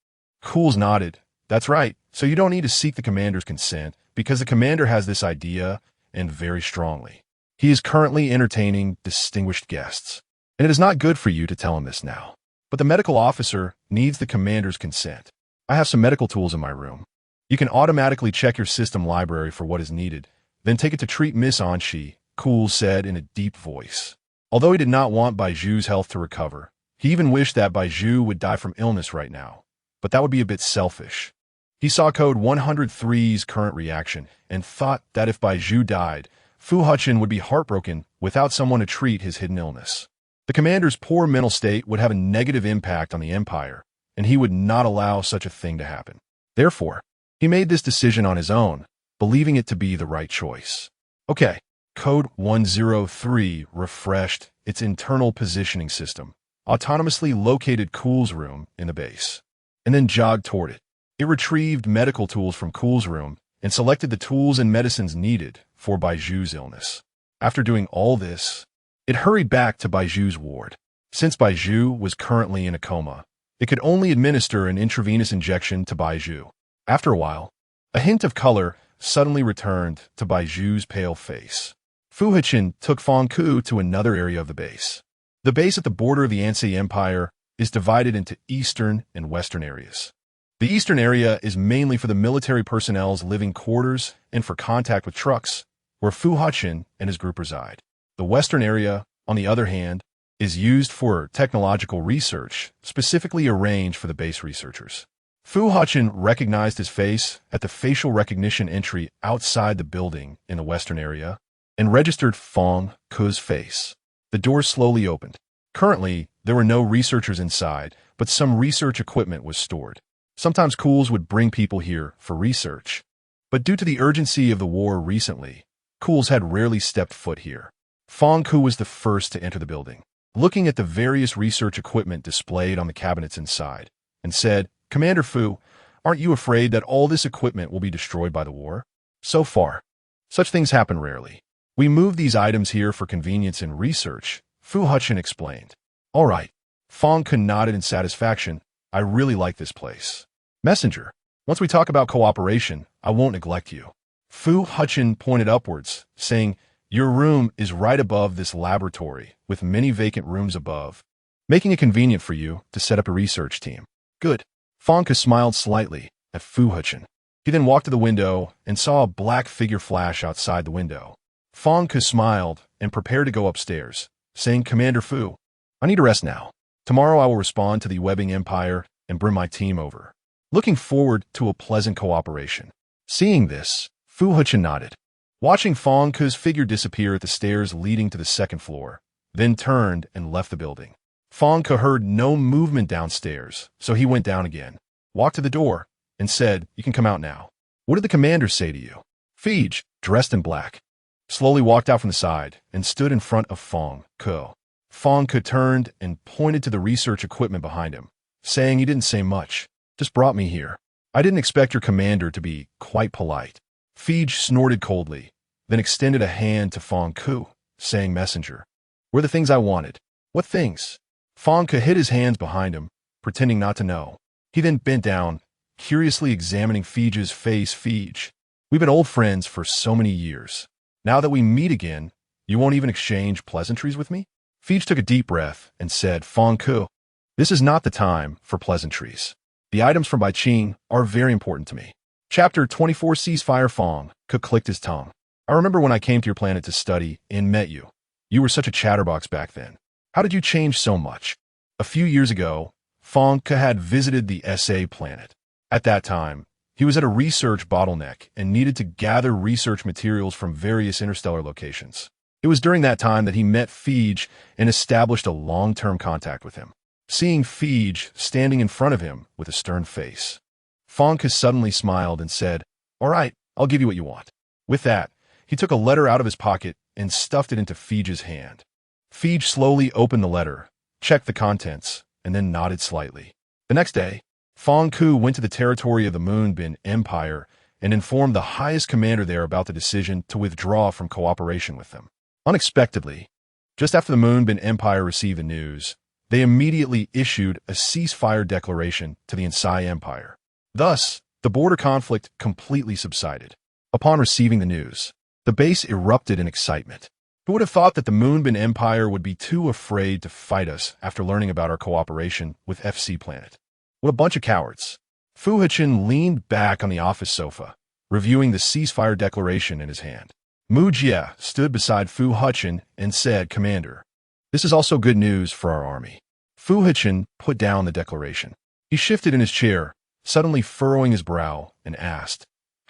Cools nodded. That's right. So you don't need to seek the commander's consent because the commander has this idea, and very strongly. He is currently entertaining distinguished guests, and it is not good for you to tell him this now. But the medical officer needs the commander's consent. I have some medical tools in my room. You can automatically check your system library for what is needed, then take it to treat Miss She, Cools said in a deep voice. Although he did not want Bai Zhu's health to recover, he even wished that Bai Zhu would die from illness right now. But that would be a bit selfish. He saw Code 103's current reaction and thought that if Bai Zhu died, Fu Hechen would be heartbroken without someone to treat his hidden illness. The commander's poor mental state would have a negative impact on the Empire, and he would not allow such a thing to happen. Therefore, he made this decision on his own, believing it to be the right choice. Okay, Code 103 refreshed its internal positioning system, autonomously located Cool's room in the base, and then jogged toward it. It retrieved medical tools from Cool's room and selected the tools and medicines needed for Bai Zhu's illness. After doing all this, it hurried back to Bai Zhu's ward. Since Bai Zhu was currently in a coma, it could only administer an intravenous injection to Bai Zhu. After a while, a hint of color suddenly returned to Bai Zhu's pale face. Fu Hechen took Fong Ku to another area of the base. The base at the border of the Fiancé Empire is divided into eastern and western areas. The eastern area is mainly for the military personnel's living quarters and for contact with trucks, where Fu Hechen and his group reside. The western area, on the other hand, is used for technological research, specifically arranged for the base researchers. Fu Hechen recognized his face at the facial recognition entry outside the building in the western area and registered Fong Ku's face. The doors slowly opened. Currently, there were no researchers inside, but some research equipment was stored. Sometimes Cools would bring people here for research. But due to the urgency of the war recently, Cools had rarely stepped foot here. Fong Ku was the first to enter the building, looking at the various research equipment displayed on the cabinets inside, and said, "Commander Fu, aren't you afraid that all this equipment will be destroyed by the war?" So far, such things happen rarely. We moved these items here for convenience in research, Fu Hechen explained. All right. Fong Ku nodded in satisfaction. I really like this place. Messenger, once we talk about cooperation, I won't neglect you. Fu Hechen pointed upwards, saying, your room is right above this laboratory, with many vacant rooms above, making it convenient for you to set up a research team. Good. Fong Ku smiled slightly at Fu Hechen. He then walked to the window and saw a black figure flash outside the window. Fong Ku smiled and prepared to go upstairs, saying, Commander Fu, I need a rest now. Tomorrow I will respond to the Webbing Empire and bring my team over. Looking forward to a pleasant cooperation. Seeing this, Fu Hechen nodded, watching Fong Ku's figure disappear at the stairs leading to the second floor, then turned and left the building. Fong Ku heard no movement downstairs, so he went down again, walked to the door, and said, you can come out now. What did the commander say to you? Fij, dressed in black, slowly walked out from the side and stood in front of Fong Ku. Fong Ku turned and pointed to the research equipment behind him, saying he didn't say much, just brought me here. I didn't expect your commander to be quite polite. Fij snorted coldly, then extended a hand to Fong Ku, saying, Messenger, were the things I wanted. What things? Fong Ku hid his hands behind him, pretending not to know. He then bent down, curiously examining Fij's face. Fij, we've been old friends for so many years. Now that we meet again, you won't even exchange pleasantries with me? Fij took a deep breath and said, Fong Ku, this is not the time for pleasantries. The items from Bai Qing are very important to me. Chapter 24 Ceasefire. Fong Ku clicked his tongue. I remember when I came to your planet to study and met you. You were such a chatterbox back then. How did you change so much? A few years ago, Fong Ku had visited the SA planet. At that time, he was at a research bottleneck and needed to gather research materials from various interstellar locations. It was during that time that he met Fij and established a long-term contact with him. Seeing Fij standing in front of him with a stern face, Fong Ku suddenly smiled and said, all right, I'll give you what you want. With that, he took a letter out of his pocket and stuffed it into Fij's hand. Fij slowly opened the letter, checked the contents, and then nodded slightly. The next day, Fong Ku went to the territory of the Moonbin Empire and informed the highest commander there about the decision to withdraw from cooperation with them. Unexpectedly, just after the Moonbin Empire received the news, they immediately issued a ceasefire declaration to the Insai Empire. Thus, the border conflict completely subsided. Upon receiving the news, the base erupted in excitement. Who would have thought that the Moonbin Empire would be too afraid to fight us after learning about our cooperation with FC Planet? What a bunch of cowards. Fu Hechen leaned back on the office sofa, reviewing the ceasefire declaration in his hand. Mu Jie stood beside Fu Hechen and said, "Commander, this is also good news for our army." Fu Hechen put down the declaration. He shifted in his chair, suddenly furrowing his brow, and asked,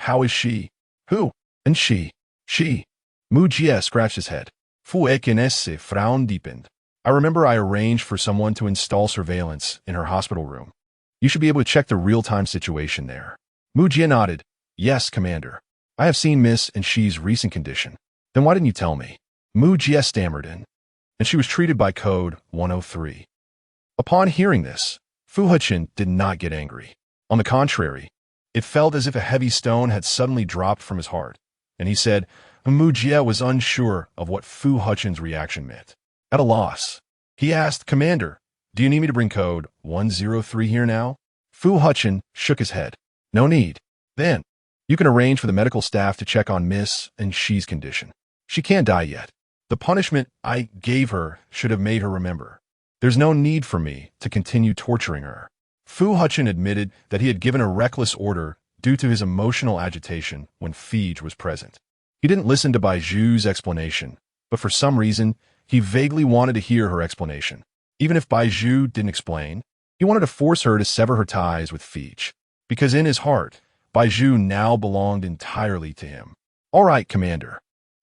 "How is she?" "Who?" "And she." "She." Mu Jie scratched his head. Fu Hechen esse frown deepened. "I remember I arranged for someone to install surveillance in her hospital room. You should be able to check the real-time situation there." Mu Jie nodded. "Yes, Commander. I have seen Miss and She's recent condition." "Then why didn't you tell me?" Mu Jie stammered in. "And she was treated by Code 103. Upon hearing this, Fu Hechen did not get angry. On the contrary, it felt as if a heavy stone had suddenly dropped from his heart, and he said, Mu Jie was unsure of what Fu Hechen's reaction meant. At a loss, he asked, "Commander, do you need me to bring Code 103 here now?" Fu Hechen shook his head. "No need. Then, you can arrange for the medical staff to check on Miss and She's condition. She can't die yet. The punishment I gave her should have made her remember. There's no need for me to continue torturing her." Fu Hechen admitted that he had given a reckless order due to his emotional agitation when Fij was present. He didn't listen to Bai Zhu's explanation, but for some reason, he vaguely wanted to hear her explanation. Even if Bai Zhu didn't explain, he wanted to force her to sever her ties with Fij, because in his heart, Bai Zhu now belonged entirely to him. "All right, Commander."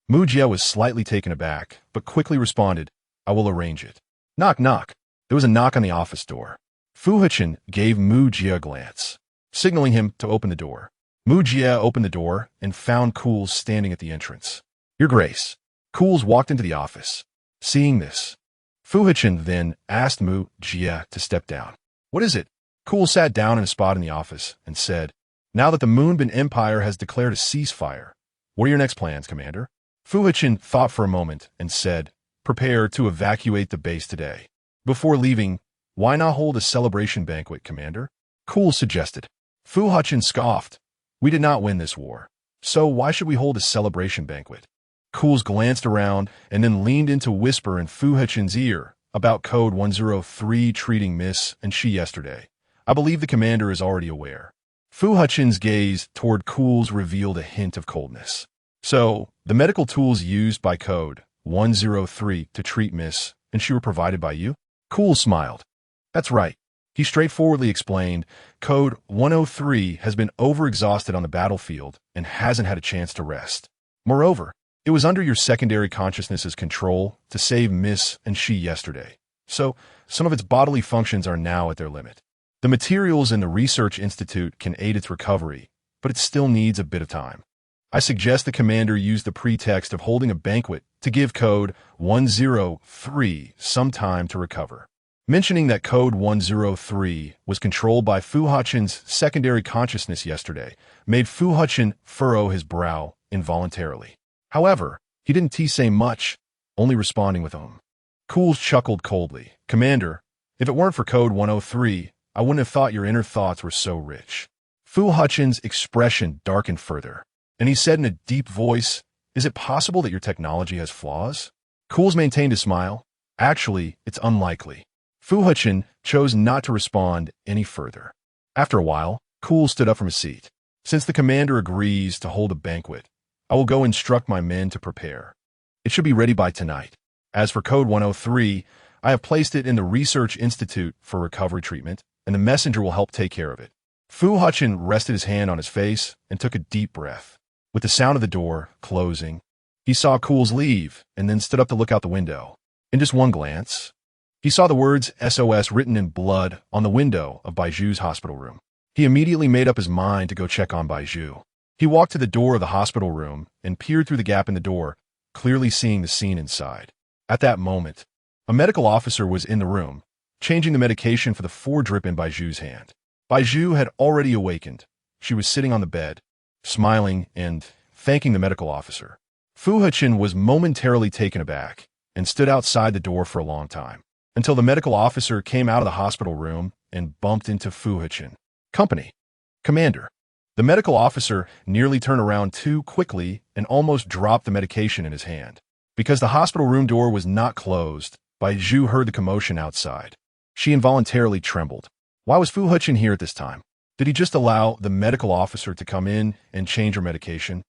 Mu Jie was slightly taken aback, but quickly responded, "I will arrange it." Knock, knock. There was a knock on the office door. Fu Hechen gave Mu Jie a glance, signaling him to open the door. Mu Jie opened the door and found Cools standing at the entrance. "Your Grace." Cools walked into the office. Seeing this, Fu Hechen then asked Mu Jie to step down. "What is it?" Cools sat down in a spot in the office and said, "Now that the Moonbin Empire has declared a ceasefire, what are your next plans, Commander?" Fu Hechen thought for a moment and said, "Prepare to evacuate the base today. Before leaving, why not hold a celebration banquet, Commander?" Cools suggested. Fu Hechen scoffed. "We did not win this war, so why should we hold a celebration banquet?" Cools glanced around and then leaned in to whisper in Fu Hechen's ear about Code 103 treating Miss and She yesterday. "I believe the commander is already aware." Fu Hechen's gaze toward Cools revealed a hint of coldness. "So, the medical tools used by Code 103 to treat Miss and She were provided by you?" Cools smiled. "That's right." He straightforwardly explained, Code 103 has been overexhausted on the battlefield and hasn't had a chance to rest. Moreover, it was under your secondary consciousness's control to save Miss and She yesterday, so some of its bodily functions are now at their limit. The materials in the Research Institute can aid its recovery, but it still needs a bit of time. I suggest the commander use the pretext of holding a banquet to give Code 103 some time to recover. Mentioning that Code 103 was controlled by Fu Hechen's secondary consciousness yesterday made Fu Hechen furrow his brow involuntarily. However, he didn't say much, only responding with Cools chuckled coldly. "Commander, if it weren't for Code 103, I wouldn't have thought your inner thoughts were so rich." Fu Hechen's expression darkened further, and he said in a deep voice, "Is it possible that your technology has flaws?" Cools maintained a smile. "Actually, it's unlikely." Fu Hechen chose not to respond any further. After a while, Cools stood up from his seat. "Since the commander agrees to hold a banquet, I will go instruct my men to prepare. It should be ready by tonight. As for Code 103, I have placed it in the Research Institute for recovery treatment, and the messenger will help take care of it." Fu Hechen rested his hand on his face and took a deep breath. With the sound of the door closing, he saw Cools leave and then stood up to look out the window. In just one glance, he saw the words SOS written in blood on the window of Bai Zhu's hospital room. He immediately made up his mind to go check on Bai Zhu. He walked to the door of the hospital room and peered through the gap in the door, clearly seeing the scene inside. At that moment, a medical officer was in the room, changing the medication for the 4 drip in Bai Zhu's hand. Bai Zhu had already awakened. She was sitting on the bed, smiling and thanking the medical officer. Fu Hechen was momentarily taken aback and stood outside the door for a long time, until the medical officer came out of the hospital room and bumped into Fu Hechen. "Company. Commander." The medical officer nearly turned around too quickly and almost dropped the medication in his hand. Because the hospital room door was not closed, Bai Zhu heard the commotion outside. She involuntarily trembled. Why was Fu Hechen here at this time? Did he just allow the medical officer to come in and change her medication?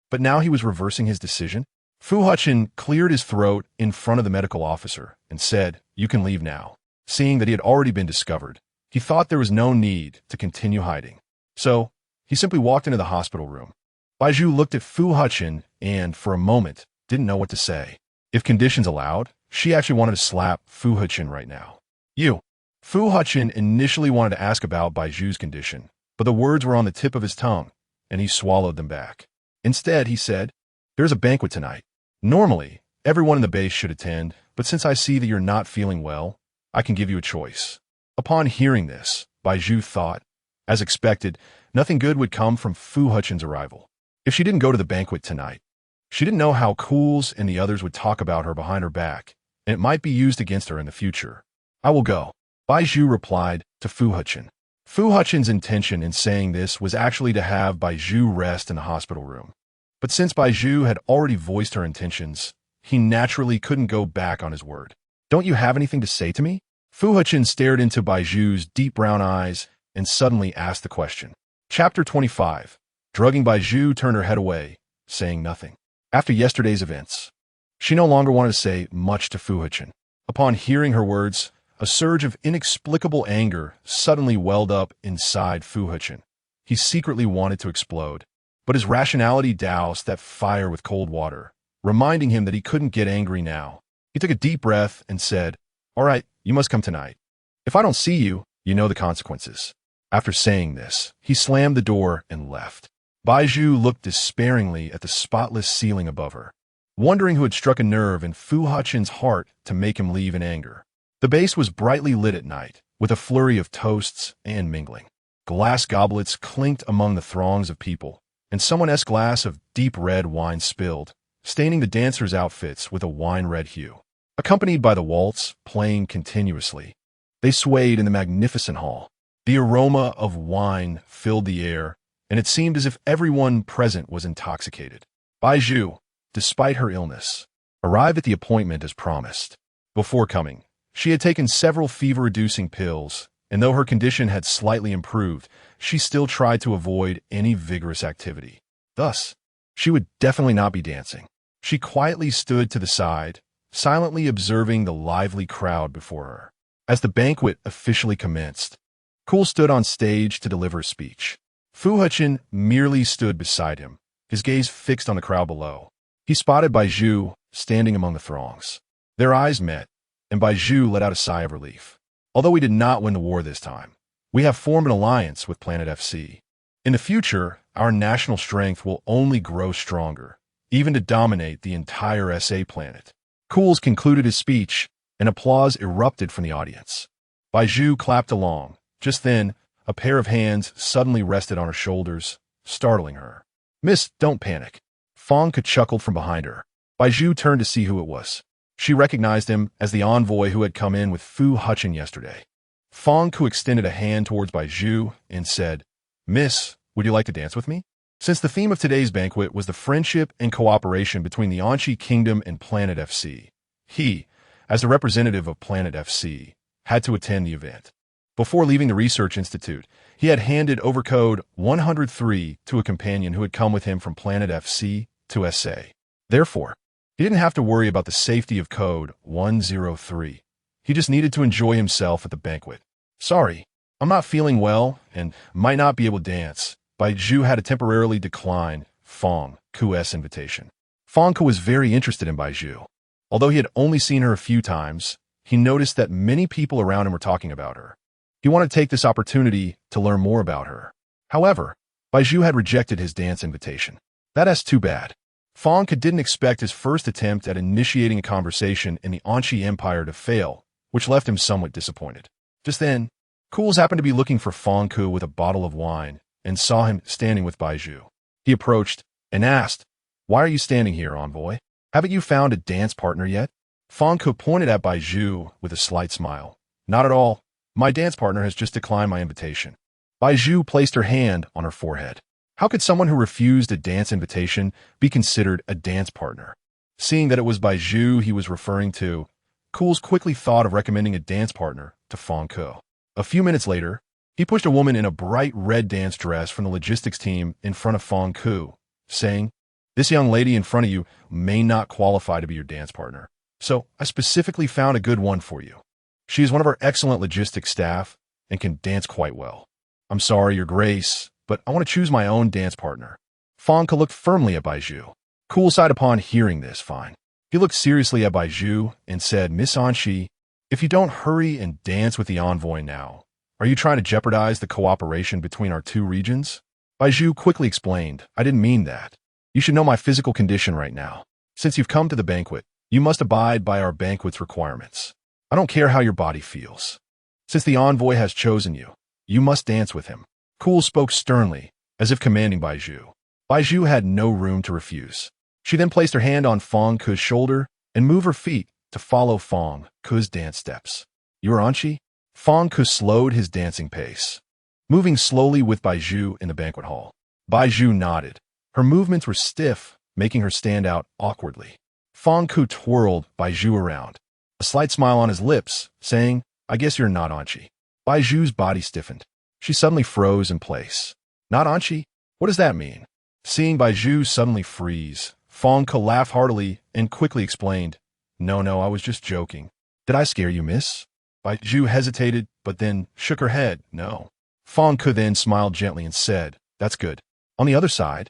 But now he was reversing his decision? Fu Hechen cleared his throat in front of the medical officer and said, "You can leave now." Seeing that he had already been discovered, he thought there was no need to continue hiding. So, he simply walked into the hospital room. Bai Zhu looked at Fu Hechen and, for a moment, didn't know what to say. If conditions allowed, she actually wanted to slap Fu Hechen right now. "You." Fu Hechen initially wanted to ask about Bai Zhu's condition, but the words were on the tip of his tongue, and he swallowed them back. Instead, he said, "There's a banquet tonight. Normally, everyone in the base should attend, but since I see that you're not feeling well, I can give you a choice." Upon hearing this, Bai Zhu thought, as expected, nothing good would come from Fu Hechen's arrival. If she didn't go to the banquet tonight, she didn't know how Cools and the others would talk about her behind her back, and it might be used against her in the future. "I will go," Bai Zhu replied to Fu Hechen. Fu Hechen's intention in saying this was actually to have Bai Zhu rest in the hospital room. But since Bai Zhu had already voiced her intentions, he naturally couldn't go back on his word. "Don't you have anything to say to me?" Fu Hechen stared into Bai Zhu's deep brown eyes and suddenly asked the question. Chapter 25. Drugging Bai Zhu turned her head away, saying nothing. After yesterday's events, she no longer wanted to say much to Fu Hechen. Upon hearing her words, a surge of inexplicable anger suddenly welled up inside Fu Hechen. He secretly wanted to explode, but his rationality doused that fire with cold water, reminding him that he couldn't get angry now. He took a deep breath and said, "All right, you must come tonight. If I don't see you, you know the consequences." After saying this, he slammed the door and left. Bai Zhu looked despairingly at the spotless ceiling above her, wondering who had struck a nerve in Fu Hechen's heart to make him leave in anger. The base was brightly lit at night, with a flurry of toasts and mingling. Glass goblets clinked among the throngs of people, and someone else's glass of deep red wine spilled, staining the dancers' outfits with a wine-red hue. Accompanied by the waltz playing continuously, they swayed in the magnificent hall. The aroma of wine filled the air, and it seemed as if everyone present was intoxicated. Bai Zhu, despite her illness, arrived at the appointment as promised. Before coming, she had taken several fever-reducing pills, and though her condition had slightly improved, she still tried to avoid any vigorous activity. Thus, she would definitely not be dancing. She quietly stood to the side, silently observing the lively crowd before her. As the banquet officially commenced, Cool stood on stage to deliver a speech. Fu Hechen merely stood beside him, his gaze fixed on the crowd below. He spotted Bai Zhu standing among the throngs. Their eyes met, and Bai Zhu let out a sigh of relief. "Although we did not win the war this time, we have formed an alliance with Planet FC. In the future, our national strength will only grow stronger, even to dominate the entire SA planet." Cools concluded his speech, and applause erupted from the audience. Bai Zhu clapped along. Just then, a pair of hands suddenly rested on her shoulders, startling her. "Miss, don't panic." Fong chuckled from behind her. Bai Zhu turned to see who it was. She recognized him as the envoy who had come in with Fu Hechen yesterday. Fong extended a hand towards Bai Zhu and said, "Miss, would you like to dance with me?" Since the theme of today's banquet was the friendship and cooperation between the Anqi Kingdom and Planet FC, he, as the representative of Planet FC, had to attend the event. Before leaving the Research Institute, he had handed over code 103 to a companion who had come with him from Planet FC to SA. Therefore, he didn't have to worry about the safety of code 103. He just needed to enjoy himself at the banquet. "Sorry, I'm not feeling well and might not be able to dance." Bai Zhu had to temporarily decline Fong's invitation. Fong was very interested in Bai Zhu. Although he had only seen her a few times, he noticed that many people around him were talking about her. He wanted to take this opportunity to learn more about her. However, Bai Zhu had rejected his dance invitation. That's too bad. Fong didn't expect his first attempt at initiating a conversation in the Anqi Empire to fail, which left him somewhat disappointed. Just then, Cools happened to be looking for Fong with a bottle of wine and saw him standing with Bai Zhu. He approached and asked, "Why are you standing here, envoy? Haven't you found a dance partner yet?" Fang Ke pointed at Bai Zhu with a slight smile. "Not at all. My dance partner has just declined my invitation." Bai Zhu placed her hand on her forehead. How could someone who refused a dance invitation be considered a dance partner? Seeing that it was Bai Zhu he was referring to, Cools quickly thought of recommending a dance partner to Fang Ke. A few minutes later, he pushed a woman in a bright red dance dress from the logistics team in front of Fang Ke, saying, "This young lady in front of you may not qualify to be your dance partner, so I specifically found a good one for you. She is one of our excellent logistics staff and can dance quite well. I'm sorry, Your Grace, but I want to choose my own dance partner." Fang Ke looked firmly at Bai Zhu. Cool sighed upon hearing this. Fine. He looked seriously at Bai Zhu and said, "Miss She, if you don't hurry and dance with the envoy now, are you trying to jeopardize the cooperation between our two regions?" Bai Zhu quickly explained, "I didn't mean that. You should know my physical condition right now. Since you've come to the banquet, you must abide by our banquet's requirements. I don't care how your body feels. Since the envoy has chosen you, you must dance with him." Cool spoke sternly, as if commanding Bai Zhu. Bai Zhu had no room to refuse. She then placed her hand on Fang Ke's shoulder and moved her feet to follow Fang Ke's dance steps. "You are She?" Fang Ke slowed his dancing pace, moving slowly with Bai Zhu in the banquet hall. Bai Zhu nodded. Her movements were stiff, making her stand out awkwardly. Fang Ke twirled Bai Zhu around, a slight smile on his lips, saying, "I guess you're not She." Bai Zhu's body stiffened. She suddenly froze in place. "Not She? What does that mean?" Seeing Bai Zhu suddenly freeze, Fang Ke laughed heartily and quickly explained, No, I was just joking. Did I scare you, miss?" Bai Zhu hesitated, but then shook her head, "No." Fang Ke then smiled gently and said, "That's good." On the other side,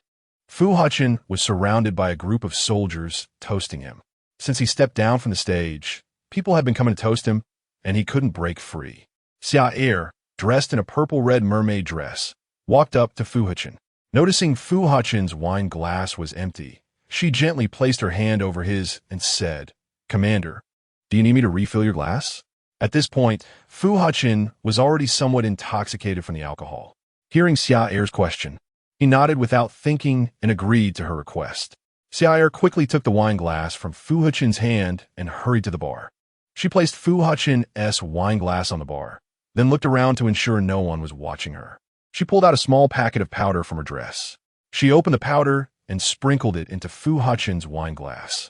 Fu Hechen was surrounded by a group of soldiers toasting him. Since he stepped down from the stage, people had been coming to toast him, and he couldn't break free. Xia, dressed in a purple-red mermaid dress, walked up to Fu Hechen. Noticing Fu Hechen's wine glass was empty, she gently placed her hand over his and said, "Commander, do you need me to refill your glass?" At this point, Fu Hechen was already somewhat intoxicated from the alcohol. Hearing Xia's question, he nodded without thinking and agreed to her request. Xia quickly took the wine glass from Fu Hechen's hand and hurried to the bar. She placed Fu Hechen's wine glass on the bar, then looked around to ensure no one was watching her. She pulled out a small packet of powder from her dress. She opened the powder and sprinkled it into Fu Hechen's wine glass,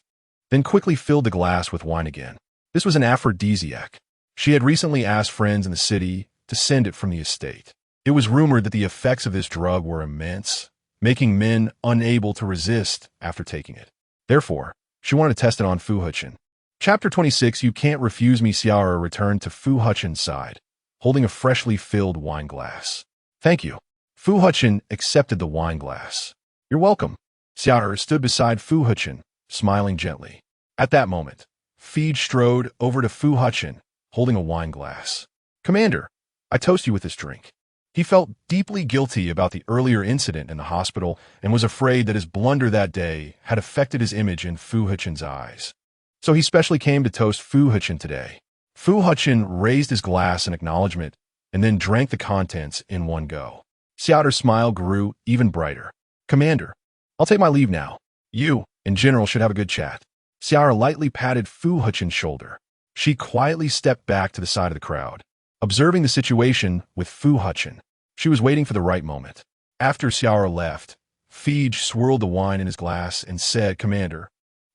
then quickly filled the glass with wine again. This was an aphrodisiac. She had recently asked friends in the city to send it from the estate. It was rumored that the effects of this drug were immense, making men unable to resist after taking it. Therefore, she wanted to test it on Fu Hechen. Chapter 26, You Can't Refuse Me. Xiara returned to Fu Hechen's side, holding a freshly filled wine glass. "Thank you." Fu Hechen accepted the wine glass. "You're welcome." Xiara stood beside Fu Hechen, smiling gently. At that moment, FAKED strode over to Fu Hechen, holding a wine glass. "Commander, I toast you with this drink." He felt deeply guilty about the earlier incident in the hospital and was afraid that his blunder that day had affected his image in Fu Hechen's eyes. So he specially came to toast Fu Hechen today. Fu Hechen raised his glass in acknowledgement and then drank the contents in one go. Xiao's smile grew even brighter. "Commander, I'll take my leave now. You, in general, should have a good chat." Xiao lightly patted Fu Hechen's shoulder. She quietly stepped back to the side of the crowd, observing the situation with Fu Hechen. She was waiting for the right moment. After Xiao left, FAKED swirled the wine in his glass and said, "Commander,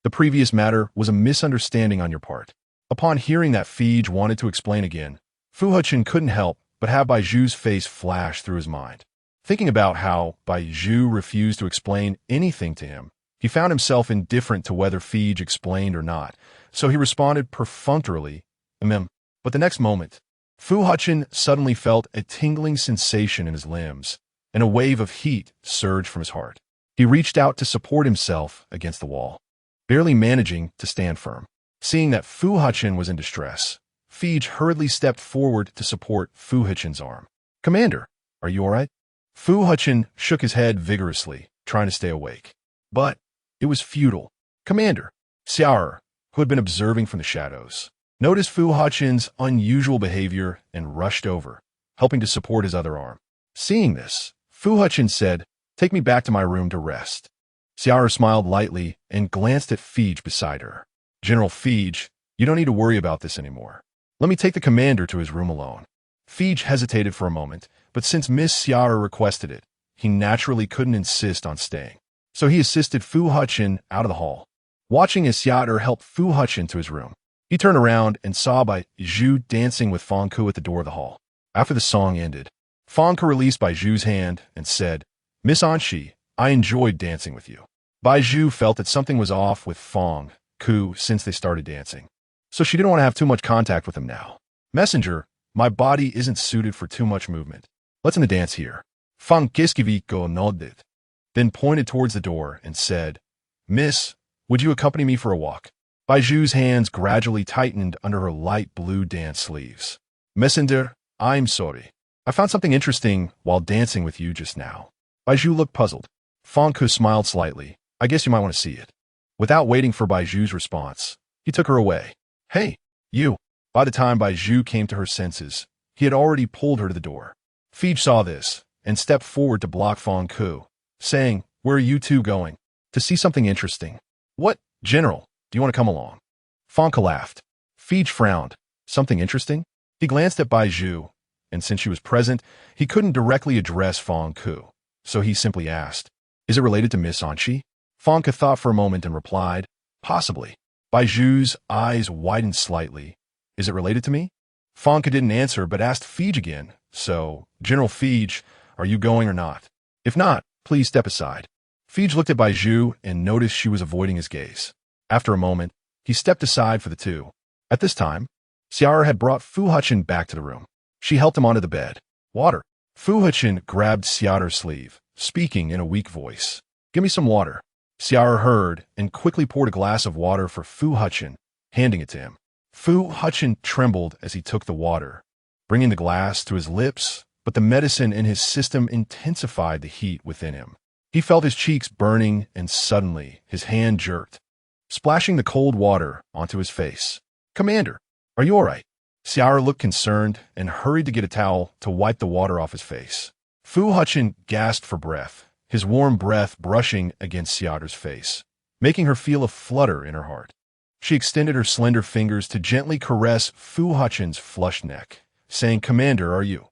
the previous matter was a misunderstanding on your part." Upon hearing that FAKED wanted to explain again, Fu Hechen couldn't help but have Bai Zhu's face flash through his mind. Thinking about how Bai Zhu refused to explain anything to him, he found himself indifferent to whether FAKED explained or not, so he responded perfunctorily, "Ahem." But the next moment, Fu Hechen suddenly felt a tingling sensation in his limbs, and a wave of heat surged from his heart. He reached out to support himself against the wall, barely managing to stand firm. Seeing that Fu Hechen was in distress, FAKED hurriedly stepped forward to support Fu Hechen's arm. "Commander, are you all right?" Fu Hechen shook his head vigorously, trying to stay awake. But it was futile. "Commander," Xiao, who had been observing from the shadows, noticed Fu Hechen's unusual behavior and rushed over, helping to support his other arm. Seeing this, Fu Hechen said, Take me back to my room to rest. Xiara smiled lightly and glanced at Fige beside her. General Fige, you don't need to worry about this anymore. Let me take the commander to his room alone. Fige hesitated for a moment, but since Miss Xiara requested it, he naturally couldn't insist on staying. So he assisted Fu Hechen out of the hall. Watching as Xiara helped Fu Hechen to his room, he turned around and saw Bai Zhu dancing with Fang Ke at the door of the hall. After the song ended, Fang Ke released Bai Zhu's hand and said, Miss She, I enjoyed dancing with you. Bai Zhu felt that something was off with Fang Ke since they started dancing, so she didn't want to have too much contact with him now. Messenger, my body isn't suited for too much movement. Let's end the dance here. Fang Kiskiviko nodded, then pointed towards the door and said, Miss, would you accompany me for a walk? Bai Zhu's hands gradually tightened under her light blue dance sleeves. Messenger, I'm sorry. I found something interesting while dancing with you just now. Bai Zhu looked puzzled. Fang Ke smiled slightly. I guess you might want to see it. Without waiting for Bai Zhu's response, he took her away. Hey, you. By the time Bai Zhu came to her senses, he had already pulled her to the door. Fige saw this and stepped forward to block Fang Ke, saying, Where are you two going? To see something interesting. What, General? Do you want to come along? Fang Ke laughed. Fige frowned. Something interesting? He glanced at Bai Zhu, and since she was present, he couldn't directly address Fang Ke, so he simply asked, Is it related to Miss She? Fang Ke thought for a moment and replied, Possibly. Bai Zhu's eyes widened slightly. Is it related to me? Fang Ke didn't answer but asked Fige again, So, General Fige, are you going or not? If not, please step aside. Fige looked at Bai Zhu and noticed she was avoiding his gaze. After a moment, he stepped aside for the two. At this time, Xiara had brought Fu Hechen back to the room. She helped him onto the bed. Water. Fu Hechen grabbed Xiara's sleeve, speaking in a weak voice. Give me some water. Xiara heard and quickly poured a glass of water for Fu Hechen, handing it to him. Fu Hechen trembled as he took the water, bringing the glass to his lips, but the medicine in his system intensified the heat within him. He felt his cheeks burning and suddenly his hand jerked, splashing the cold water onto his face. Commander, are you all right? Xiara looked concerned and hurried to get a towel to wipe the water off his face. Fu Hechen gasped for breath, his warm breath brushing against Xiara's face, making her feel a flutter in her heart. She extended her slender fingers to gently caress Fu Hechen's flushed neck, saying, Commander, are you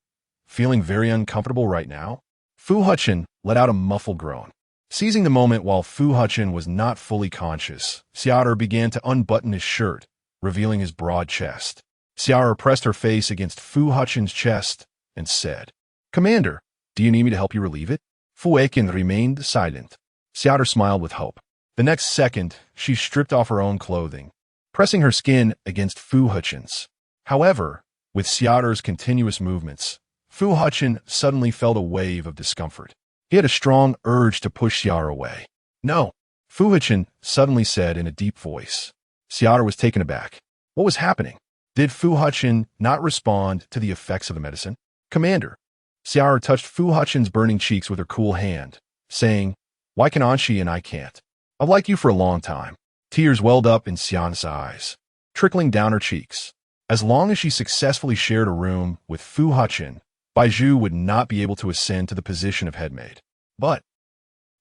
feeling very uncomfortable right now? Fu Hechen let out a muffled groan. Seizing the moment while Fu Hechen was not fully conscious, Xiara began to unbutton his shirt, revealing his broad chest. Xiara pressed her face against Fu Hechen's chest and said, Commander, do you need me to help you relieve it? Fu Hechen remained silent. Xiara smiled with hope. The next second, she stripped off her own clothing, pressing her skin against Fu Hechen's. However, with Xiara's continuous movements, Fu Hechen suddenly felt a wave of discomfort. He had a strong urge to push Xiara away. No, Fu Hechen suddenly said in a deep voice. Xiara was taken aback. What was happening? Did Fu Hechen not respond to the effects of the medicine? Commander. Xiara touched Fu Hechen's burning cheeks with her cool hand, saying, Why can Anshi and I can't? I've liked you for a long time. Tears welled up in Xiana's eyes, trickling down her cheeks. As long as she successfully shared a room with Fu Hechen, Bai Zhu would not be able to ascend to the position of headmaid. But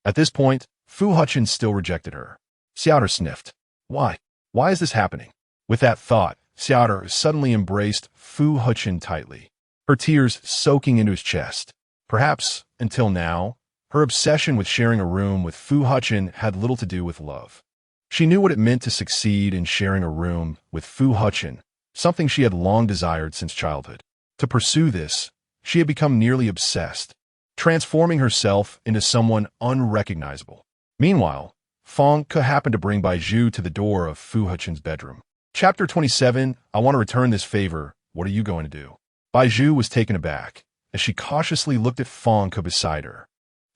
at this point, Fu Hechen still rejected her. Xiara sniffed. Why? Why is this happening? With that thought, Xiara suddenly embraced Fu Hechen tightly, her tears soaking into his chest. Perhaps, until now, her obsession with sharing a room with Fu Hechen had little to do with love. She knew what it meant to succeed in sharing a room with Fu Hechen, something she had long desired since childhood. To pursue this, she had become nearly obsessed, transforming herself into someone unrecognizable. Meanwhile, Fang Ke happened to bring Bai Zhu to the door of Fu Hechen's bedroom. Chapter 27, I want to return this favor. What are you going to do? Bai Zhu was taken aback as she cautiously looked at Fang Ke beside her.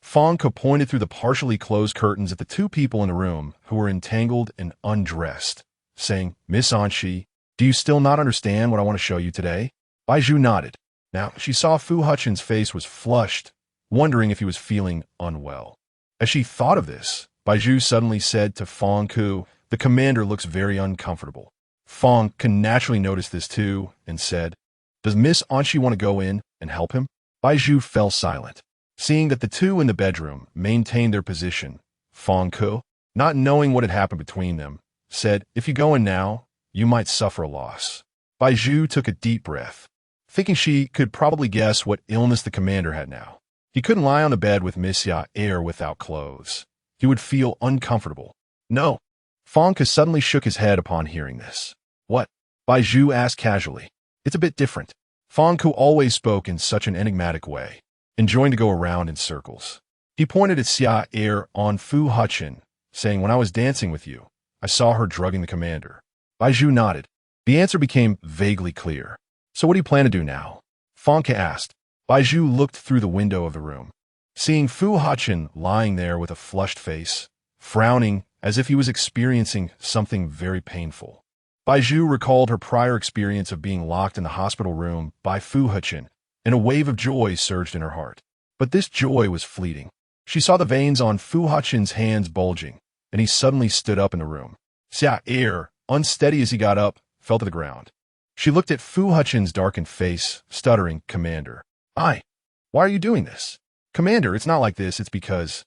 Fang Ke pointed through the partially closed curtains at the two people in the room who were entangled and undressed, saying, Miss She, do you still not understand what I want to show you today? Bai Zhu nodded. Now, she saw Fu Hechen's face was flushed, wondering if he was feeling unwell. As she thought of this, Bai Zhu suddenly said to Fang Ke, the commander looks very uncomfortable. Fang Ke naturally noticed this too and said, Does Miss She want to go in and help him? Bai Zhu fell silent. Seeing that the two in the bedroom maintained their position, Fang Ku, not knowing what had happened between them, said, "If you go in now, you might suffer a loss." Bai Zhu took a deep breath, thinking she could probably guess what illness the commander had now. He couldn't lie on the bed with Miss Air without clothes. He would feel uncomfortable. No. Fang Ku suddenly shook his head upon hearing this. "What?" Bai Zhu asked casually. "It's a bit different." Fang Ku always spoke in such an enigmatic way, enjoying to go around in circles. He pointed at Air on Fu Hechen, saying, "When I was dancing with you, I saw her drugging the commander." Bai Zhu nodded. The answer became vaguely clear. "So what do you plan to do now?" Fang Ku asked. Bai Zhu looked through the window of the room, seeing Fu Hechen lying there with a flushed face, frowning as if he was experiencing something very painful. Bai Zhu recalled her prior experience of being locked in the hospital room by Fu Hechen, and a wave of joy surged in her heart. But this joy was fleeting. She saw the veins on Fu Hechen's hands bulging, and he suddenly stood up in the room. Air, unsteady as he got up, fell to the ground. She looked at Fu Hechen's darkened face, stuttering, "Commander. Why are you doing this?" "Commander, it's not like this, it's because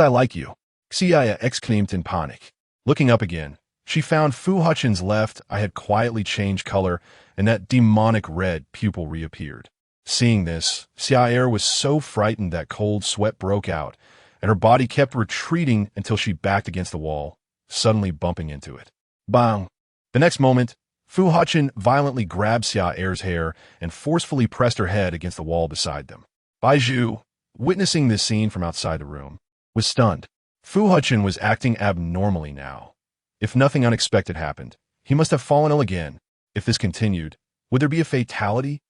I like you." Xia exclaimed in panic. Looking up again, she found Fu Hechen's left eye had quietly changed color, and that demonic red pupil reappeared. Seeing this, Air was so frightened that cold sweat broke out, and her body kept retreating until she backed against the wall, suddenly bumping into it. Bang! The next moment, Fu Hechen violently grabbed Air's hair and forcefully pressed her head against the wall beside them. Bai Zhu, witnessing this scene from outside the room, was stunned. Fu Hechen was acting abnormally now. If nothing unexpected happened, he must have fallen ill again. If this continued, would there be a fatality?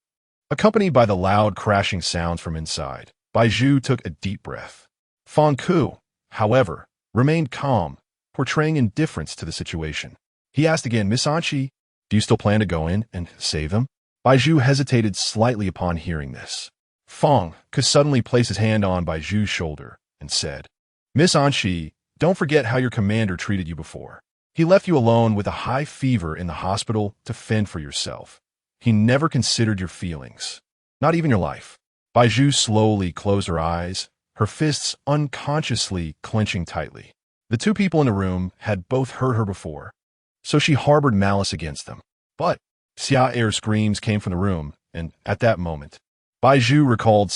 Accompanied by the loud crashing sounds from inside, Bai Zhu took a deep breath. Fang Ku, however, remained calm, portraying indifference to the situation. He asked again, "Miss Anchi, do you still plan to go in and save them?" Bai Zhu hesitated slightly upon hearing this. Fang Ku suddenly placed his hand on Bai Zhu's shoulder and said, "Miss Anchi, don't forget how your commander treated you before. He left you alone with a high fever in the hospital to fend for yourself. He never considered your feelings, not even your life." Bai Zhu slowly closed her eyes, her fists unconsciously clenching tightly. The two people in the room had both hurt her before, so she harbored malice against them. But Air's screams came from the room, and at that moment, Bai Zhu recalled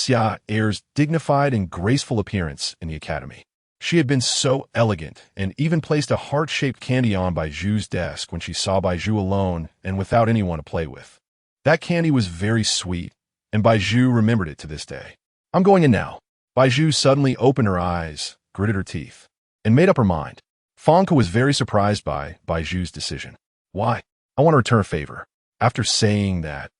Air's dignified and graceful appearance in the academy. She had been so elegant and even placed a heart-shaped candy on Bai Zhu's desk when she saw Bai Zhu alone and without anyone to play with. That candy was very sweet, and Bai Zhu remembered it to this day. "I'm going in now." Bai Zhu suddenly opened her eyes, gritted her teeth, and made up her mind. Fang Ku was very surprised by Bai Zhu's decision. "Why? I want to return a favor." After saying that,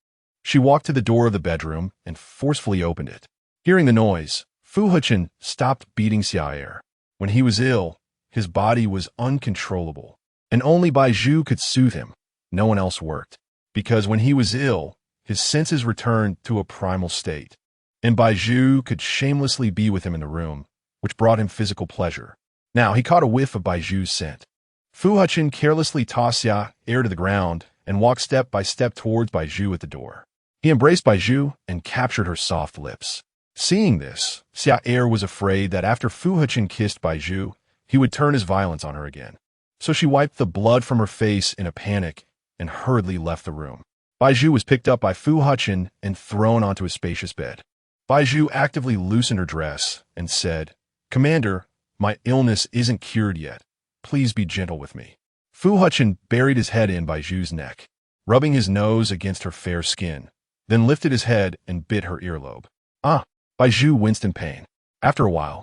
she walked to the door of the bedroom and forcefully opened it. Hearing the noise, Fu Hechen stopped beating Air. When he was ill, his body was uncontrollable, and only Bai Zhu could soothe him. No one else worked, because when he was ill, his senses returned to a primal state, and Bai Zhu could shamelessly be with him in the room, which brought him physical pleasure. Now he caught a whiff of Bai Zhu's scent. Fu Hechen carelessly tossed Air to the ground and walked step by step towards Bai Zhu at the door. He embraced Bai Zhu and captured her soft lips. Seeing this, Air was afraid that after Fu Hechen kissed Bai Zhu, he would turn his violence on her again. So she wiped the blood from her face in a panic and hurriedly left the room. Bai Zhu was picked up by Fu Hechen and thrown onto a spacious bed. Bai Zhu actively loosened her dress and said, "Commander, my illness isn't cured yet. Please be gentle with me." Fu Hechen buried his head in Bai Zhu's neck, rubbing his nose against her fair skin, then lifted his head and bit her earlobe. "Ah!" Bai Zhu winced in pain. After a while,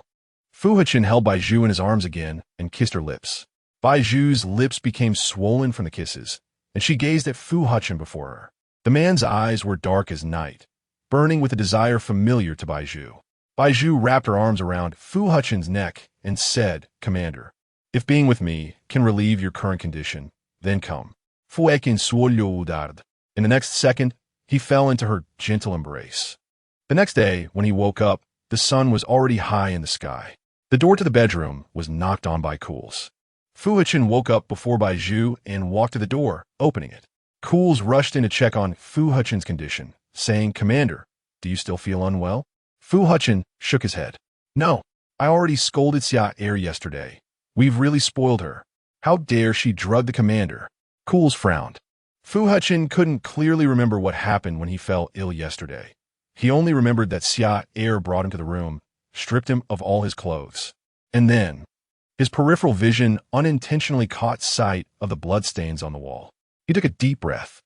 Fu Hechen held Bai Zhu in his arms again and kissed her lips. Bai Zhu's lips became swollen from the kisses, and she gazed at Fu Hechen before her. The man's eyes were dark as night, burning with a desire familiar to Bai Zhu. Bai Zhu wrapped her arms around Fu Hechen's neck and said, "Commander, if being with me can relieve your current condition, then come." Fu Hechen swallowed hard. In the next second, he fell into her gentle embrace. The next day, when he woke up, the sun was already high in the sky. The door to the bedroom was knocked on by Cools. Fu Hechen woke up before Bai Zhu and walked to the door, opening it. Cools rushed in to check on Fu Hechen's condition, saying, "Commander, do you still feel unwell?" Fu Hechen shook his head. No, I already scolded Xia yesterday. We've really spoiled her. How dare she drug the commander? Cools frowned. Fu Hechen couldn't clearly remember what happened when he fell ill yesterday. He only remembered that Xia brought him to the room, stripped him of all his clothes. And then, his peripheral vision unintentionally caught sight of the bloodstains on the wall. He took a deep breath.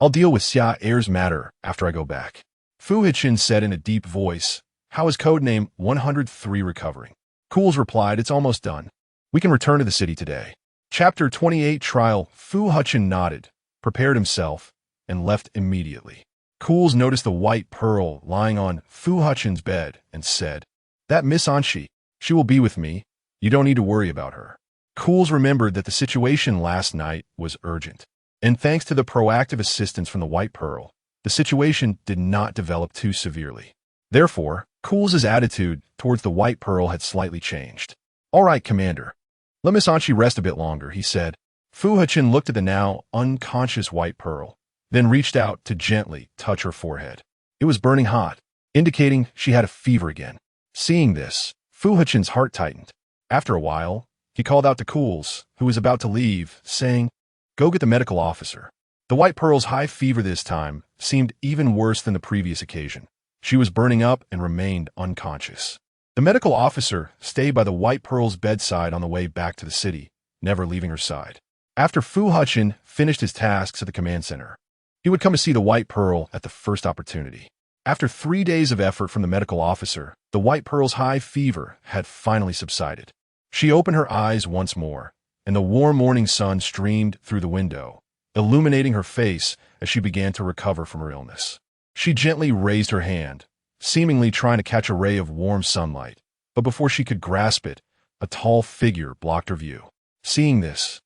I'll deal with Xia's matter after I go back. Fu Hechen said in a deep voice, how is codename 103 recovering? Cools replied, it's almost done. We can return to the city today. Chapter 28 Trial. Fu Hechen nodded, prepared himself, and left immediately. Cools noticed the white pearl lying on Fu Hechen's bed and said, that Miss Anshi, she will be with me. You don't need to worry about her. Cools remembered that the situation last night was urgent. And thanks to the proactive assistance from the white pearl, the situation did not develop too severely. Therefore, Cools' attitude towards the white pearl had slightly changed. All right, Commander. Let Miss Anshi rest a bit longer, he said. Fu Hechen looked at the now unconscious white pearl, then reached out to gently touch her forehead. It was burning hot, indicating she had a fever again. Seeing this, Fu Hechen's heart tightened. After a while, he called out to Cools, who was about to leave, saying, go get the medical officer. The white pearl's high fever this time seemed even worse than the previous occasion. She was burning up and remained unconscious. The medical officer stayed by the white pearl's bedside on the way back to the city, never leaving her side. After Fu Hechen finished his tasks at the command center, he would come to see the white pearl at the first opportunity. After 3 days of effort from the medical officer, the white pearl's high fever had finally subsided. She opened her eyes once more, and the warm morning sun streamed through the window, illuminating her face as she began to recover from her illness. She gently raised her hand, seemingly trying to catch a ray of warm sunlight, but before she could grasp it, a tall figure blocked her view. Seeing this,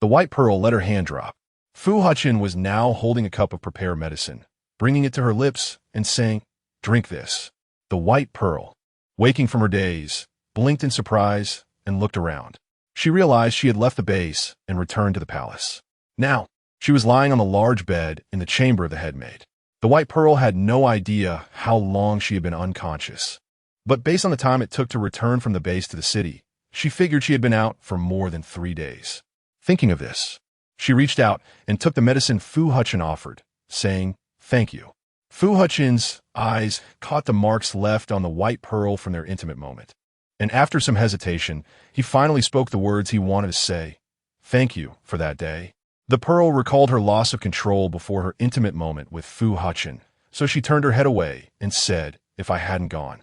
the white pearl let her hand drop. Fu Hechen was now holding a cup of prepared medicine, bringing it to her lips and saying, drink this. The white pearl, waking from her daze, blinked in surprise and looked around. She realized she had left the base and returned to the palace. Now, she was lying on the large bed in the chamber of the headmaid. The white pearl had no idea how long she had been unconscious, but based on the time it took to return from the base to the city, she figured she had been out for more than 3 days. Thinking of this, she reached out and took the medicine Fu Hechen offered, saying, thank you. Fu Hechen's eyes caught the marks left on the white pearl from their intimate moment, and after some hesitation, he finally spoke the words he wanted to say, thank you for that day. The pearl recalled her loss of control before her intimate moment with Fu Hechen, so she turned her head away and said, if I hadn't gone,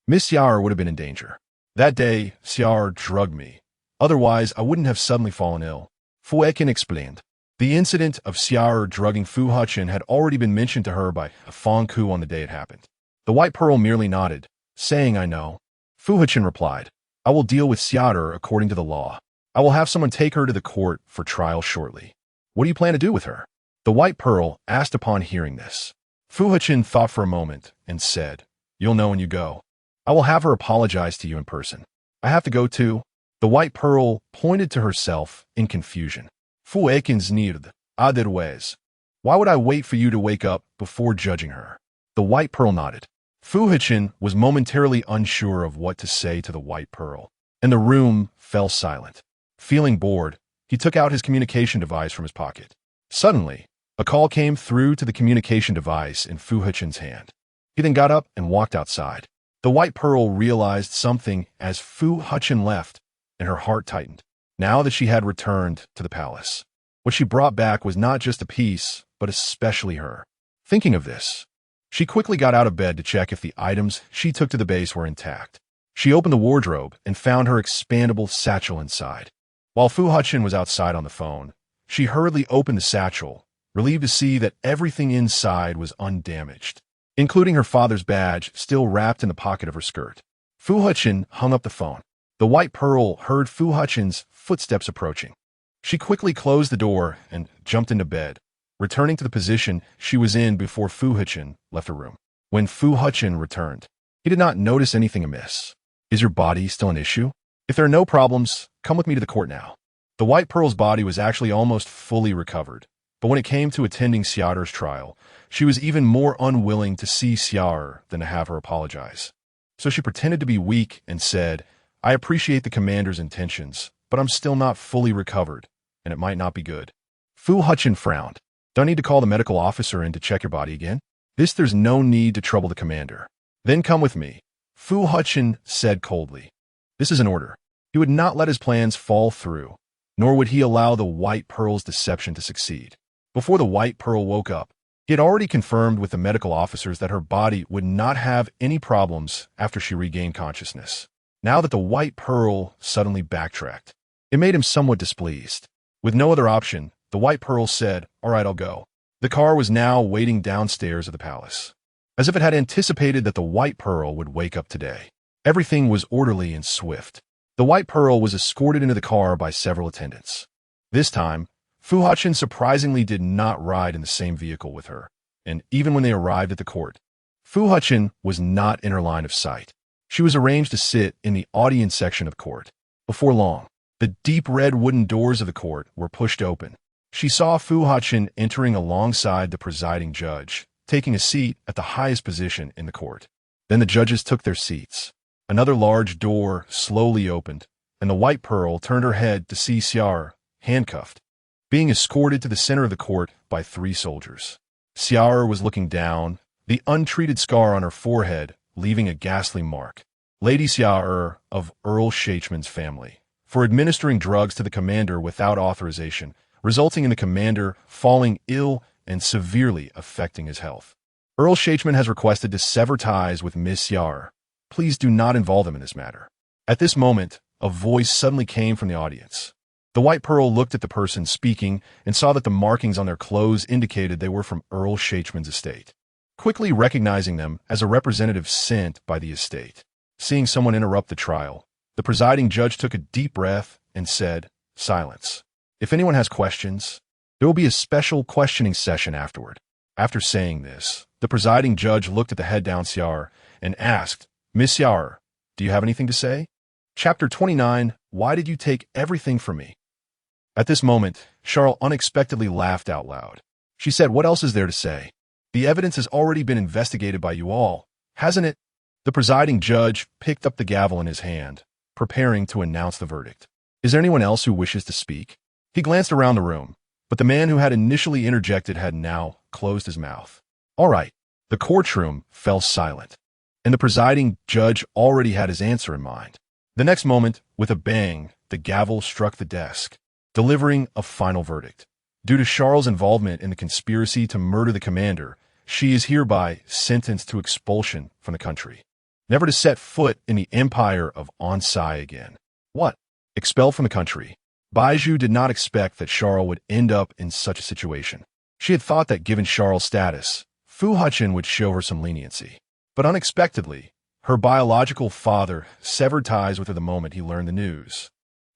Miss Xiao would have been in danger. That day, Xiao drugged me. Otherwise, I wouldn't have suddenly fallen ill. Fu Hechen explained. The incident of Xiao drugging Fu Hechen had already been mentioned to her by Fang Ku on the day it happened. The white pearl merely nodded, saying, I know. Fu Hechen replied, I will deal with Xiao according to the law. I will have someone take her to the court for trial shortly. What do you plan to do with her? The white pearl asked upon hearing this. Fu Hechen thought for a moment and said, you'll know when you go. I will have her apologize to you in person. I have to go too. The white pearl pointed to herself in confusion. Fu Hechen's need, otherwise. Why would I wait for you to wake up before judging her? The white pearl nodded. Fu Hechen was momentarily unsure of what to say to the white pearl, and the room fell silent. Feeling bored, he took out his communication device from his pocket. Suddenly, a call came through to the communication device in Fu Hechen's hand. He then got up and walked outside. The white pearl realized something as Fu Hechen left, and her heart tightened. Now that she had returned to the palace, what she brought back was not just a piece, but especially her. Thinking of this, she quickly got out of bed to check if the items she took to the base were intact. She opened the wardrobe and found her expandable satchel inside. While Fu Hechen was outside on the phone, she hurriedly opened the satchel, relieved to see that everything inside was undamaged, including her father's badge still wrapped in the pocket of her skirt. Fu Hechen hung up the phone. The white pearl heard Fu Hechen's footsteps approaching. She quickly closed the door and jumped into bed, returning to the position she was in before Fu Hechen left her room. When Fu Hechen returned, he did not notice anything amiss. Is your body still an issue? If there are no problems, come with me to the court now. The white pearl's body was actually almost fully recovered, but when it came to attending Xiao's trial, she was even more unwilling to see Xiao than to have her apologize. So she pretended to be weak and said, I appreciate the commander's intentions, but I'm still not fully recovered, and it might not be good. Fu Hechen frowned. Do I need to call the medical officer in to check your body again? There's no need to trouble the commander. Then come with me, Fu Hechen said coldly. This is an order. He would not let his plans fall through, nor would he allow the White Pearl's deception to succeed. Before the White Pearl woke up, he had already confirmed with the medical officers that her body would not have any problems after she regained consciousness. Now that the White Pearl suddenly backtracked, it made him somewhat displeased. With no other option, the White Pearl said, all right, I'll go. The car was now waiting downstairs of the palace. As if it had anticipated that the White Pearl would wake up today, everything was orderly and swift. The White Pearl was escorted into the car by several attendants. This time, Fu Hechen surprisingly did not ride in the same vehicle with her, and even when they arrived at the court, Fu Hechen was not in her line of sight. She was arranged to sit in the audience section of court. Before long, the deep red wooden doors of the court were pushed open. She saw Fu Hechen entering alongside the presiding judge, taking a seat at the highest position in the court. Then the judges took their seats. Another large door slowly opened, and the White Pearl turned her head to see Xiar, handcuffed, being escorted to the center of the court by 3 soldiers. Xiar was looking down, the untreated scar on her forehead leaving a ghastly mark. Lady Xiar of Earl Shachman's family, for administering drugs to the commander without authorization, resulting in the commander falling ill and severely affecting his health. Earl Shachman has requested to sever ties with Miss Xiar. Please do not involve them in this matter. At this moment, a voice suddenly came from the audience. The White Pearl looked at the person speaking and saw that the markings on their clothes indicated they were from Earl Shachman's estate. Quickly recognizing them as a representative sent by the estate, seeing someone interrupt the trial, the presiding judge took a deep breath and said, silence. If anyone has questions, there will be a special questioning session afterward. After saying this, the presiding judge looked at the head-down Xiar and asked, Miss Xiar, do you have anything to say? Chapter 29, Why did you take everything from me? At this moment, Charles unexpectedly laughed out loud. She said, what else is there to say? The evidence has already been investigated by you all, hasn't it? The presiding judge picked up the gavel in his hand, preparing to announce the verdict. Is there anyone else who wishes to speak? He glanced around the room, but the man who had initially interjected had now closed his mouth. All right. The courtroom fell silent, and the presiding judge already had his answer in mind. The next moment, with a bang, the gavel struck the desk, delivering a final verdict. Due to Charles' involvement in the conspiracy to murder the commander, she is hereby sentenced to expulsion from the country, never to set foot in the empire of Onsai again. What? Expelled from the country? Bai Zhu did not expect that Charles would end up in such a situation. She had thought that given Charles' status, Fu Hechen would show her some leniency. But unexpectedly, her biological father severed ties with her the moment he learned the news.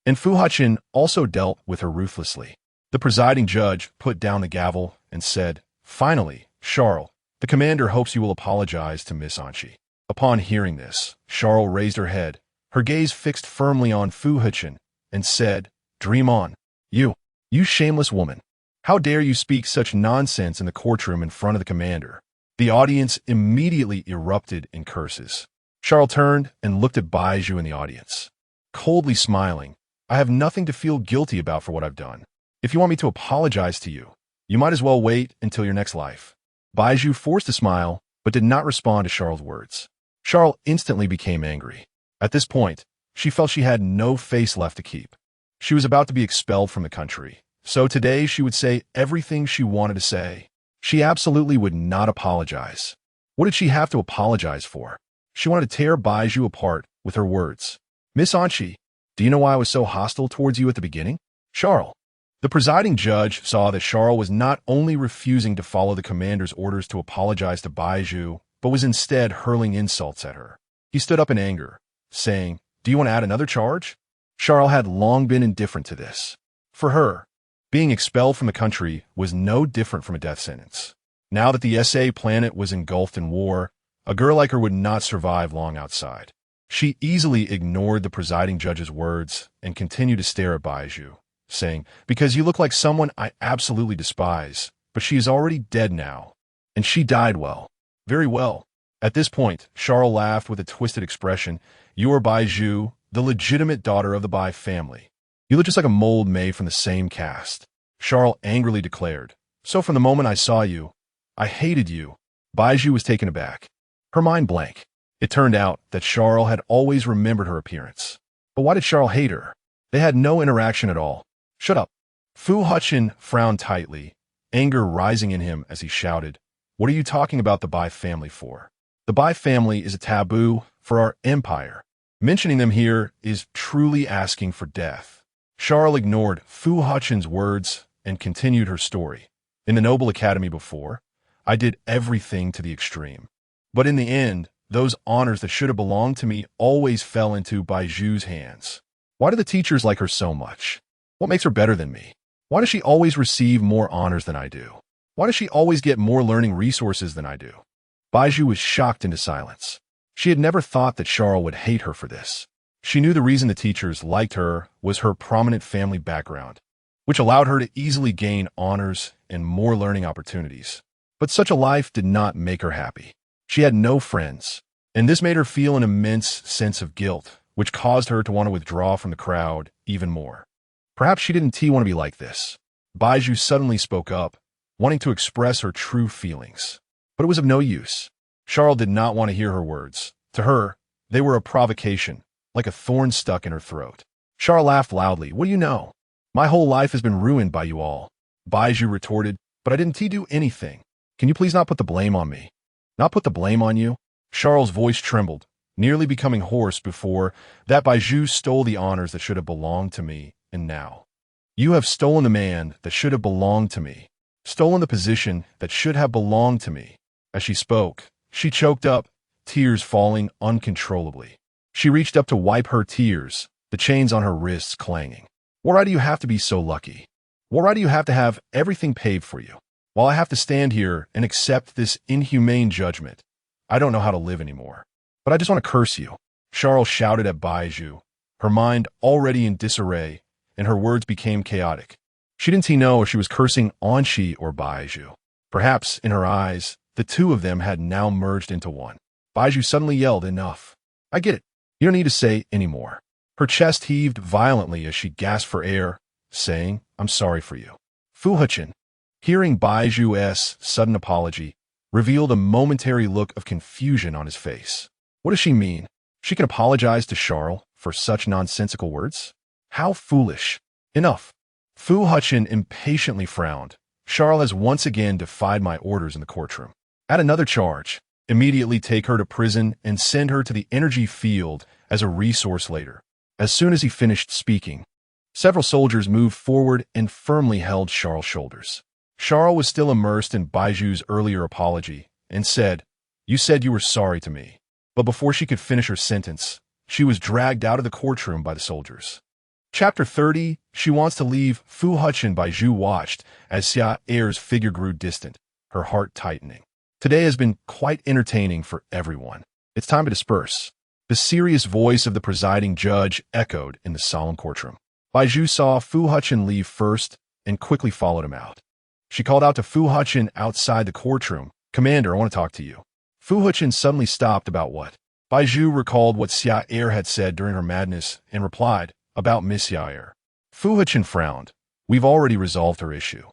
And Fu Hechen also dealt with her ruthlessly. The presiding judge put down the gavel and said, finally, Charles, the commander hopes you will apologize to Miss Anchi. Upon hearing this, Charles raised her head, her gaze fixed firmly on Fu Hechen, and said, dream on. You shameless woman. How dare you speak such nonsense in the courtroom in front of the commander? The audience immediately erupted in curses. Charles turned and looked at Bai Zhu in the audience, coldly smiling. I have nothing to feel guilty about for what I've done. If you want me to apologize to you, you might as well wait until your next life. Bai Zhu forced a smile, but did not respond to Charles' words. Charles instantly became angry. At this point, she felt she had no face left to keep. She was about to be expelled from the country, so today she would say everything she wanted to say. She absolutely would not apologize. What did she have to apologize for? She wanted to tear Bai Zhu apart with her words. Miss Anchi, do you know why I was so hostile towards you at the beginning? Charles. The presiding judge saw that Charles was not only refusing to follow the commander's orders to apologize to Bai Zhu, but was instead hurling insults at her. He stood up in anger, saying, do you want to add another charge? Charles had long been indifferent to this. For her, being expelled from the country was no different from a death sentence. Now that the SA planet was engulfed in war, a girl like her would not survive long outside. She easily ignored the presiding judge's words and continued to stare at Bai Zhu, saying, because you look like someone I absolutely despise, but she is already dead now. And she died well, very well. At this point, Charles laughed with a twisted expression. You are Bai Zhu, the legitimate daughter of the Bai family. You look just like a mold made from the same cast. Charles angrily declared. So from the moment I saw you, I hated you. Bai Zhu was taken aback, her mind blank. It turned out that Charles had always remembered her appearance. But why did Charles hate her? They had no interaction at all. Shut up. Fu Hechen frowned tightly, anger rising in him as he shouted, What are you talking about the Bai family for? The Bai family is a taboo for our empire. Mentioning them here is truly asking for death. Charles ignored Fu Hechen's words and continued her story. In the Noble Academy before, I did everything to the extreme. But in the end, those honors that should have belonged to me always fell into Bai Zhu's hands. Why do the teachers like her so much? What makes her better than me? Why does she always receive more honors than I do? Why does she always get more learning resources than I do? Bai Zhu was shocked into silence. She had never thought that Charles would hate her for this. She knew the reason the teachers liked her was her prominent family background, which allowed her to easily gain honors and more learning opportunities. But such a life did not make her happy. She had no friends, and this made her feel an immense sense of guilt, which caused her to want to withdraw from the crowd even more. Perhaps she didn't want to be like this. Bai Zhu suddenly spoke up, wanting to express her true feelings. But it was of no use. Charles did not want to hear her words. To her, they were a provocation, like a thorn stuck in her throat. Charles laughed loudly. What do you know? My whole life has been ruined by you all. Bai Zhu retorted, but I didn't do anything. Can you please not put the blame on me? Not put the blame on you? Charles' voice trembled, nearly becoming hoarse before that Bai Zhu stole the honors that should have belonged to me, and now. You have stolen the man that should have belonged to me, stolen the position that should have belonged to me. As she spoke, she choked up, tears falling uncontrollably. She reached up to wipe her tears, the chains on her wrists clanging. Why do you have to be so lucky? Why do you have to have everything paved for you? While I have to stand here and accept this inhumane judgment, I don't know how to live anymore. But I just want to curse you. Charles shouted at Bai Zhu, her mind already in disarray, and her words became chaotic. She didn't know if she was cursing on She or Bai Zhu. Perhaps, in her eyes, the two of them had now merged into one. Bai Zhu suddenly yelled, Enough. I get it. You don't need to say any more. Her chest heaved violently as she gasped for air, saying, I'm sorry for you. Fu Hechen, hearing Bai Zhu's sudden apology, revealed a momentary look of confusion on his face. What does she mean? She can apologize to Charles for such nonsensical words? How foolish. Enough. Fu Hechen impatiently frowned. Charles has once again defied my orders in the courtroom. Add another charge. Immediately take her to prison and send her to the energy field as a resource later. As soon as he finished speaking, several soldiers moved forward and firmly held Charles' shoulders. Charles was still immersed in Bai Zhu's earlier apology and said, You said you were sorry to me. But before she could finish her sentence, she was dragged out of the courtroom by the soldiers. Chapter 30, She Wants to Leave. Fu Hechen. Bai Zhu watched as Xia's figure grew distant, her heart tightening. Today has been quite entertaining for everyone. It's time to disperse. The serious voice of the presiding judge echoed in the solemn courtroom. Bai Zhu saw Fu Hechen leave first and quickly followed him out. She called out to Fu Hechen outside the courtroom, Commander, I want to talk to you. Fu Hechen suddenly stopped. About what? Bai Zhu recalled what Xiaer had said during her madness and replied, About Miss Xiaer. Fu Hechen frowned. We've already resolved her issue.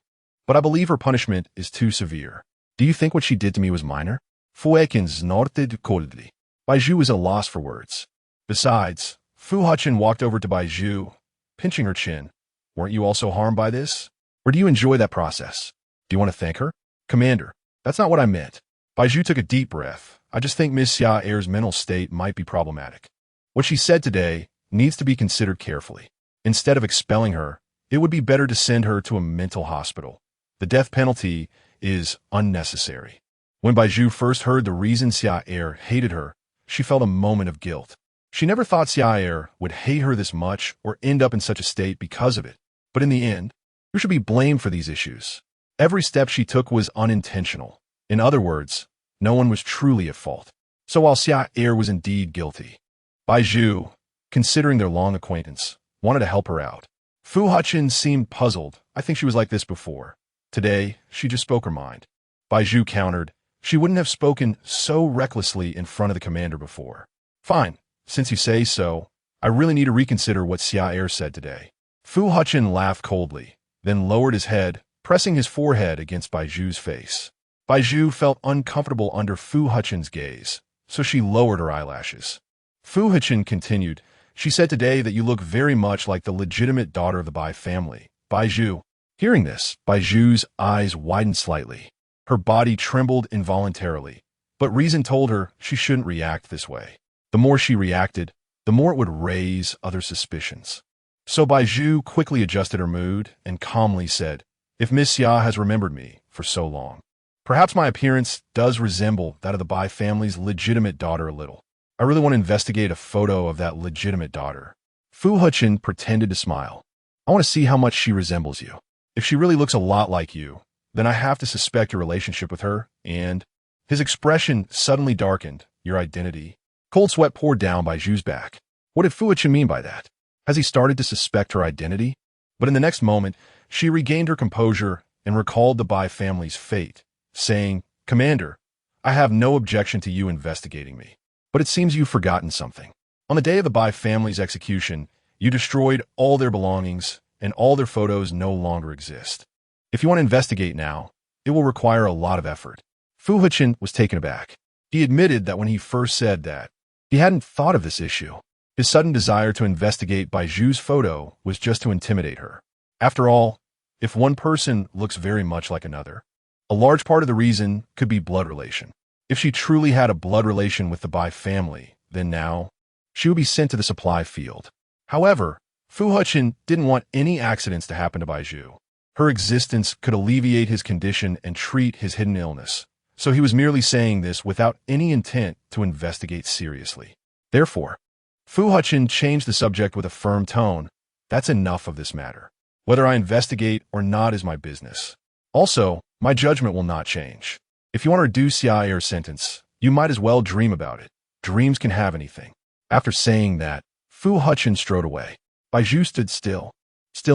But I believe her punishment is too severe. Do you think what she did to me was minor? Fu Hechen snorted coldly. Bai Zhu was at a loss for words. Besides, Fu Hechen walked over to Bai Zhu, pinching her chin. Weren't you also harmed by this? Or do you enjoy that process? Do you want to thank her? Commander, that's not what I meant. Bai Zhu took a deep breath. I just think Miss Xiaer's mental state might be problematic. What she said today needs to be considered carefully. Instead of expelling her, it would be better to send her to a mental hospital. The death penalty is unnecessary. When Bai Zhu first heard the reason Xiaer hated her, she felt a moment of guilt. She never thought Xiaer would hate her this much or end up in such a state because of it. But in the end, who should be blamed for these issues? Every step she took was unintentional. In other words, no one was truly at fault. So while Xiaer was indeed guilty, Bai Zhu, considering their long acquaintance, wanted to help her out. Fu Hechen seemed puzzled. I think she was like this before. Today, she just spoke her mind. Bai Zhu countered, She wouldn't have spoken so recklessly in front of the commander before. Fine, since you say so, I really need to reconsider what CHILDLESS said today. Fu Hechen laughed coldly, then lowered his head, pressing his forehead against Bai Zhu's face. Bai Zhu felt uncomfortable under Fu Hechen's gaze, so she lowered her eyelashes. Fu Hechen continued, she said today that you look very much like the legitimate daughter of the Bai family, Bai Zhu. Hearing this, Bai Zhu's eyes widened slightly. Her body trembled involuntarily, but reason told her she shouldn't react this way. The more she reacted, the more it would raise other suspicions. So Bai Zhu quickly adjusted her mood and calmly said, if Miss Xia has remembered me for so long, perhaps my appearance does resemble that of the Bai family's legitimate daughter a little. I really want to investigate a photo of that legitimate daughter. Fu Hechen pretended to smile. I want to see how much she resembles you. If she really looks a lot like you, then I have to suspect your relationship with her, and his expression suddenly darkened. Your identity. Cold sweat poured down Bai Zhu's back. What did Fu Hechen mean by that? Has he started to suspect her identity? But in the next moment, she regained her composure and recalled the Bai family's fate, saying, Commander, I have no objection to you investigating me. But it seems you've forgotten something. On the day of the Bai family's execution, you destroyed all their belongings, and all their photos no longer exist. If you want to investigate now, it will require a lot of effort. Fu Hechen was taken aback. He admitted that when he first said that, he hadn't thought of this issue. His sudden desire to investigate Bai Zhu's photo was just to intimidate her. After all, if one person looks very much like another, a large part of the reason could be blood relation. If she truly had a blood relation with the Bai family, then now, she would be sent to the supply field. However, Fu Hechen didn't want any accidents to happen to Bai Zhu. Her existence could alleviate his condition and treat his hidden illness, so he was merely saying this without any intent to investigate seriously. Therefore, Fu Hechen changed the subject with a firm tone. That's enough of this matter. Whether I investigate or not is my business. Also, my judgment will not change. If you want to reduce CHILDLESS' sentence, you might as well dream about it. Dreams can have anything. After saying that, Fu Hechen strode away. Bai Zhu stood still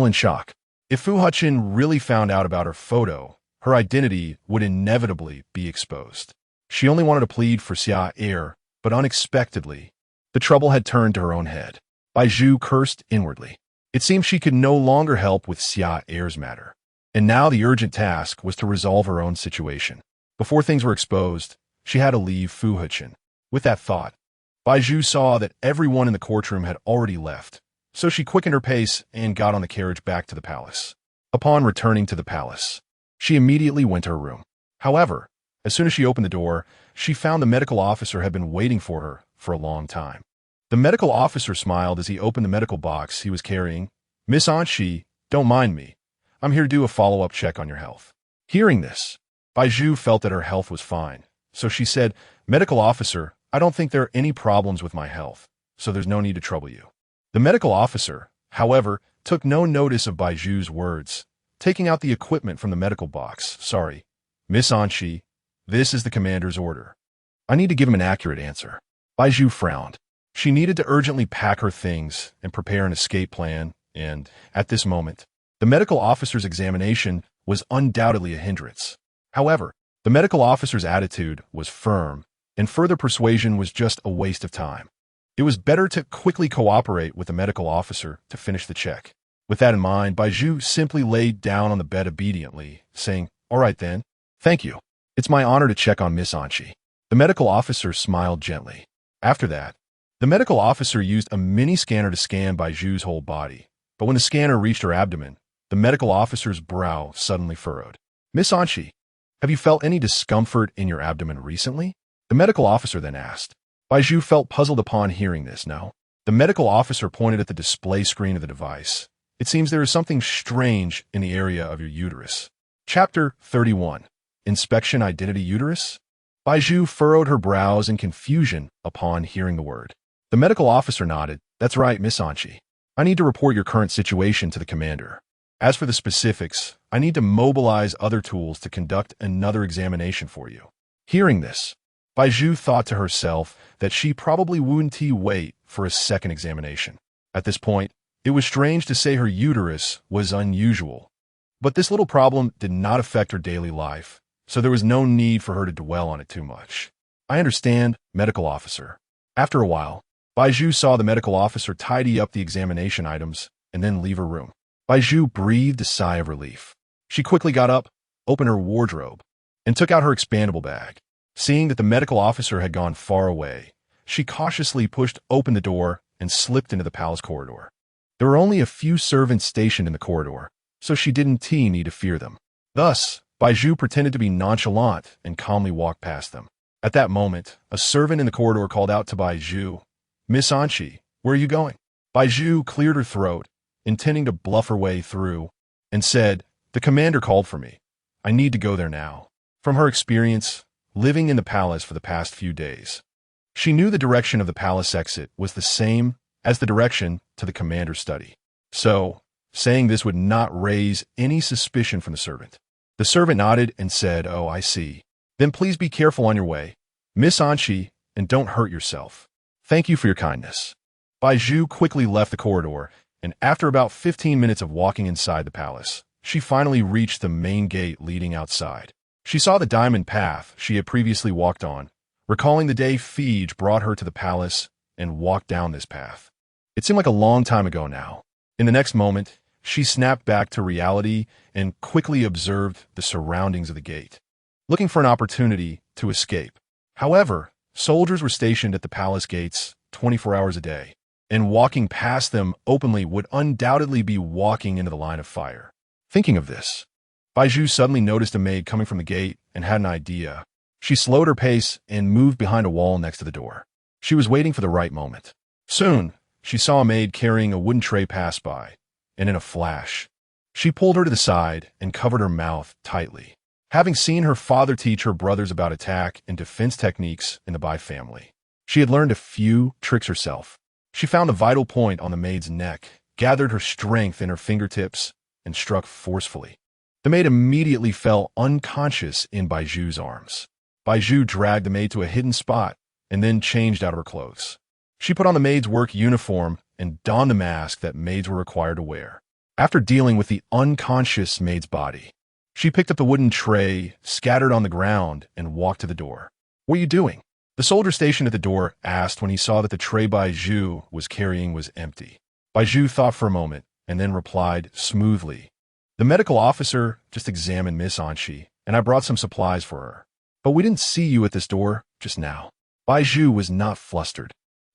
in shock. If Fu Hechen really found out about her photo, her identity would inevitably be exposed. She only wanted to plead for CHILDLESS, but unexpectedly, the trouble had turned to her own head. Bai Zhu cursed inwardly. It seemed she could no longer help with CHILDLESS' matter. And now the urgent task was to resolve her own situation. Before things were exposed, she had to leave Fu Hechen. With that thought, Bai Zhu saw that everyone in the courtroom had already left, so she quickened her pace and got on the carriage back to the palace. Upon returning to the palace, she immediately went to her room. However, as soon as she opened the door, she found the medical officer had been waiting for her for a long time. The medical officer smiled as he opened the medical box he was carrying. Miss.She, don't mind me. I'm here to do a follow-up check on your health. Hearing this, Bai Zhu felt that her health was fine, so she said, Medical officer, I don't think there are any problems with my health, so there's no need to trouble you. The medical officer, however, took no notice of Bai Zhu's words, taking out the equipment from the medical box. Sorry, Miss.She, this is the commander's order. I need to give him an accurate answer. Bai Zhu frowned. She needed to urgently pack her things and prepare an escape plan, and, at this moment, the medical officer's examination was undoubtedly a hindrance. However, the medical officer's attitude was firm, and further persuasion was just a waste of time. It was better to quickly cooperate with the medical officer to finish the check. With that in mind, Bai Zhu simply laid down on the bed obediently, saying, All right then, thank you. It's my honor to check on Miss.She. The medical officer smiled gently. After that, the medical officer used a mini scanner to scan Bai Zhu's whole body. But when the scanner reached her abdomen, the medical officer's brow suddenly furrowed. Miss.She, have you felt any discomfort in your abdomen recently? The medical officer then asked. Bai Zhu felt puzzled upon hearing this. No. The medical officer pointed at the display screen of the device. It seems there is something strange in the area of your uterus. Chapter 31. Inspection Identity Uterus? Bai Zhu furrowed her brows in confusion upon hearing the word. The medical officer nodded. That's right, Miss.She. I need to report your current situation to the commander. As for the specifics, I need to mobilize other tools to conduct another examination for you. Hearing this, Bai Zhu thought to herself that she probably wouldn't wait for a second examination. At this point, it was strange to say her uterus was unusual. But this little problem did not affect her daily life, so there was no need for her to dwell on it too much. I understand, medical officer. After a while, Bai Zhu saw the medical officer tidy up the examination items and then leave her room. Bai Zhu breathed a sigh of relief. She quickly got up, opened her wardrobe, and took out her expandable bag. Seeing that the medical officer had gone far away, she cautiously pushed open the door and slipped into the palace corridor. There were only a few servants stationed in the corridor, so she didn't need to fear them. Thus, Bai Zhu pretended to be nonchalant and calmly walked past them. At that moment, a servant in the corridor called out to Bai Zhu, "Miss-Anchi, where are you going?" Bai Zhu cleared her throat, intending to bluff her way through, and said, "The commander called for me. I need to go there now." From her experience, living in the palace for the past few days, she knew the direction of the palace exit was the same as the direction to the commander's study. So, saying this would not raise any suspicion from the servant. The servant nodded and said, "Oh, I see. Then please be careful on your way, Miss-Anchi, and don't hurt yourself. Thank you for your kindness." Bai Zhu quickly left the corridor, and after about 15 minutes of walking inside the palace, she finally reached the main gate leading outside. She saw the diamond path she had previously walked on, recalling the day FAKED brought her to the palace and walked down this path. It seemed like a long time ago now. In the next moment, she snapped back to reality and quickly observed the surroundings of the gate, looking for an opportunity to escape. However, soldiers were stationed at the palace gates 24 hours a day, and walking past them openly would undoubtedly be walking into the line of fire. Thinking of this, Bai Zhu suddenly noticed a maid coming from the gate and had an idea. She slowed her pace and moved behind a wall next to the door. She was waiting for the right moment. Soon, she saw a maid carrying a wooden tray pass by, and in a flash, she pulled her to the side and covered her mouth tightly. Having seen her father teach her brothers about attack and defense techniques in the Bai family, she had learned a few tricks herself. She found a vital point on the maid's neck, gathered her strength in her fingertips, and struck forcefully. The maid immediately fell unconscious in Bai Zhu's arms. Bai Zhu dragged the maid to a hidden spot and then changed out of her clothes. She put on the maid's work uniform and donned the mask that maids were required to wear. After dealing with the unconscious maid's body, she picked up the wooden tray, scattered on the ground, and walked to the door. "What are you doing?" The soldier stationed at the door asked when he saw that the tray Bai Zhu was carrying was empty. Bai Zhu thought for a moment and then replied smoothly, "The medical officer just examined Miss-Anchi, and I brought some supplies for her. But we didn't see you at this door just now." Bai Zhu was not flustered.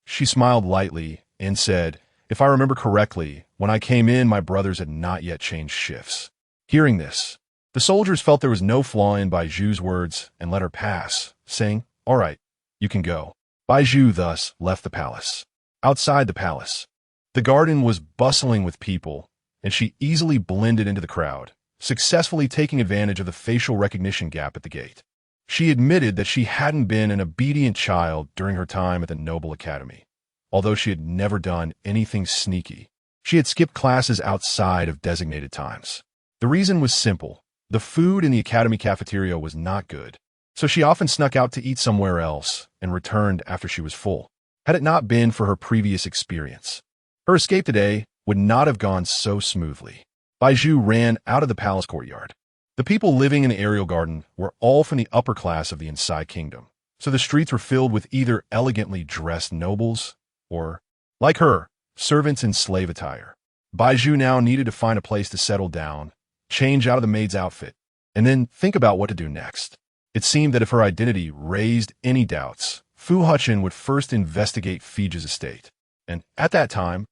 She smiled lightly and said, "If I remember correctly, when I came in, my brothers had not yet changed shifts." Hearing this, the soldiers felt there was no flaw in Bai Zhu's words and let her pass, saying, "All right, you can go." Bai Zhu thus left the palace. Outside the palace, the garden was bustling with people, and she easily blended into the crowd, successfully taking advantage of the facial recognition gap at the gate. She admitted that she hadn't been an obedient child during her time at the Noble Academy. Although she had never done anything sneaky, she had skipped classes outside of designated times. The reason was simple. The food in the academy cafeteria was not good, so she often snuck out to eat somewhere else and returned after she was full. Had it not been for her previous experience, her escape today would not have gone so smoothly. Bai Zhu ran out of the palace courtyard. The people living in the aerial garden were all from the upper class of the Inside Kingdom, so the streets were filled with either elegantly dressed nobles or, like her, servants in slave attire. Bai Zhu now needed to find a place to settle down, change out of the maid's outfit, and then think about what to do next. It seemed that if her identity raised any doubts, Fu Hechen would first investigate FAKED's estate, and at that time,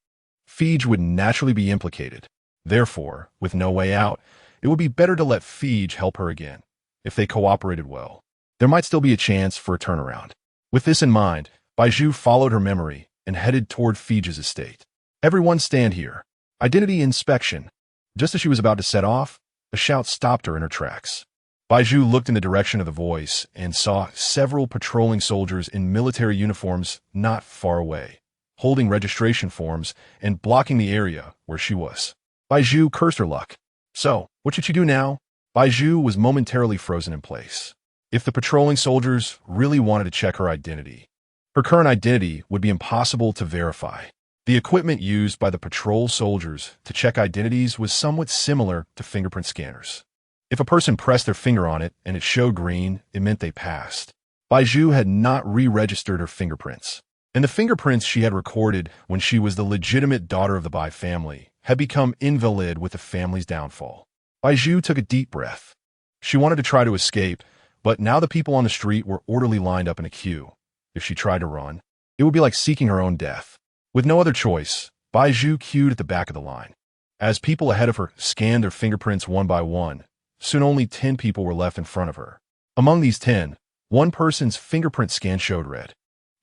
FAKED would naturally be implicated. Therefore, with no way out, it would be better to let FAKED help her again. If they cooperated well, there might still be a chance for a turnaround. With this in mind, Bai Zhu followed her memory and headed toward FAKED's estate. "Everyone stand here. Identity inspection." Just as she was about to set off, a shout stopped her in her tracks. Bai Zhu looked in the direction of the voice and saw several patrolling soldiers in military uniforms not far away, holding registration forms and blocking the area where she was. Bai Zhu cursed her luck. So, what should she do now? Bai Zhu was momentarily frozen in place. If the patrolling soldiers really wanted to check her identity, her current identity would be impossible to verify. The equipment used by the patrol soldiers to check identities was somewhat similar to fingerprint scanners. If a person pressed their finger on it and it showed green, it meant they passed. Bai Zhu had not re-registered her fingerprints, and the fingerprints she had recorded when she was the legitimate daughter of the Bai family had become invalid with the family's downfall. Bai Zhu took a deep breath. She wanted to try to escape, but now the people on the street were orderly lined up in a queue. If she tried to run, it would be like seeking her own death. With no other choice, Bai Zhu queued at the back of the line. As people ahead of her scanned their fingerprints one by one, soon only 10 people were left in front of her. Among these 10, one person's fingerprint scan showed red.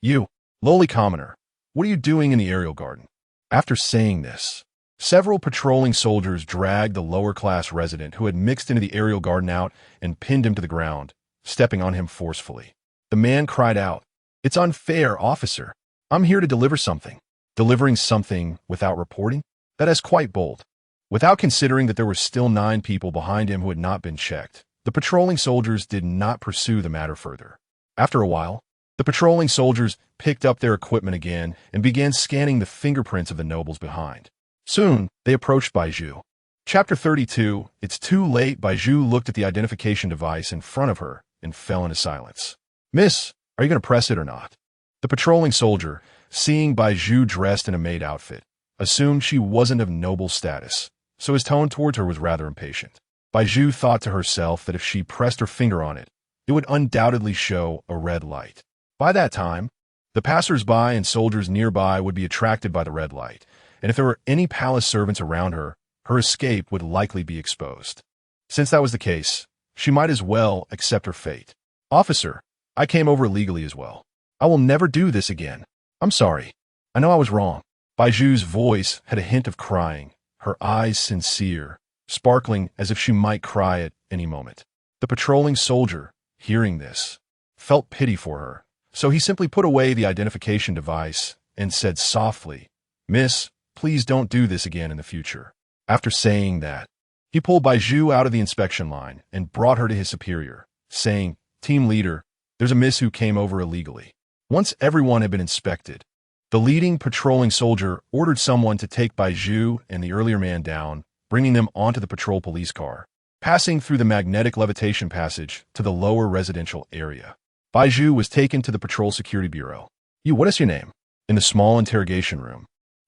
"You, lowly commoner, what are you doing in the aerial garden?" After saying this, several patrolling soldiers dragged the lower-class resident who had mixed into the aerial garden out and pinned him to the ground, stepping on him forcefully. The man cried out, "It's unfair, officer. I'm here to deliver something." Delivering something without reporting? That is quite bold. Without considering that there were still 9 people behind him who had not been checked, the patrolling soldiers did not pursue the matter further. After a while, the patrolling soldiers picked up their equipment again and began scanning the fingerprints of the nobles behind. Soon, they approached Bai Zhu. Chapter 32, It's Too Late. Bai Zhu looked at the identification device in front of her and fell into silence. "Miss, are you going to press it or not?" The patrolling soldier, seeing Bai Zhu dressed in a maid outfit, assumed she wasn't of noble status, so his tone towards her was rather impatient. Bai Zhu thought to herself that if she pressed her finger on it, it would undoubtedly show a red light. By that time, the passers-by and soldiers nearby would be attracted by the red light, and if there were any palace servants around her, her escape would likely be exposed. Since that was the case, she might as well accept her fate. "Officer, I came over illegally as well. I will never do this again. I'm sorry. I know I was wrong." Bai Zhu's voice had a hint of crying, her eyes sincere, sparkling as if she might cry at any moment. The patrolling soldier, hearing this, felt pity for her, so he simply put away the identification device and said softly, "Miss, please don't do this again in the future." After saying that, he pulled Bai Zhu out of the inspection line and brought her to his superior, saying, "Team leader, there's a miss who came over illegally." Once everyone had been inspected, the leading patrolling soldier ordered someone to take Bai Zhu and the earlier man down, bringing them onto the patrol police car, passing through the magnetic levitation passage to the lower residential area. Bai Zhu was taken to the patrol security bureau. "You, what is your name?" In the small interrogation room,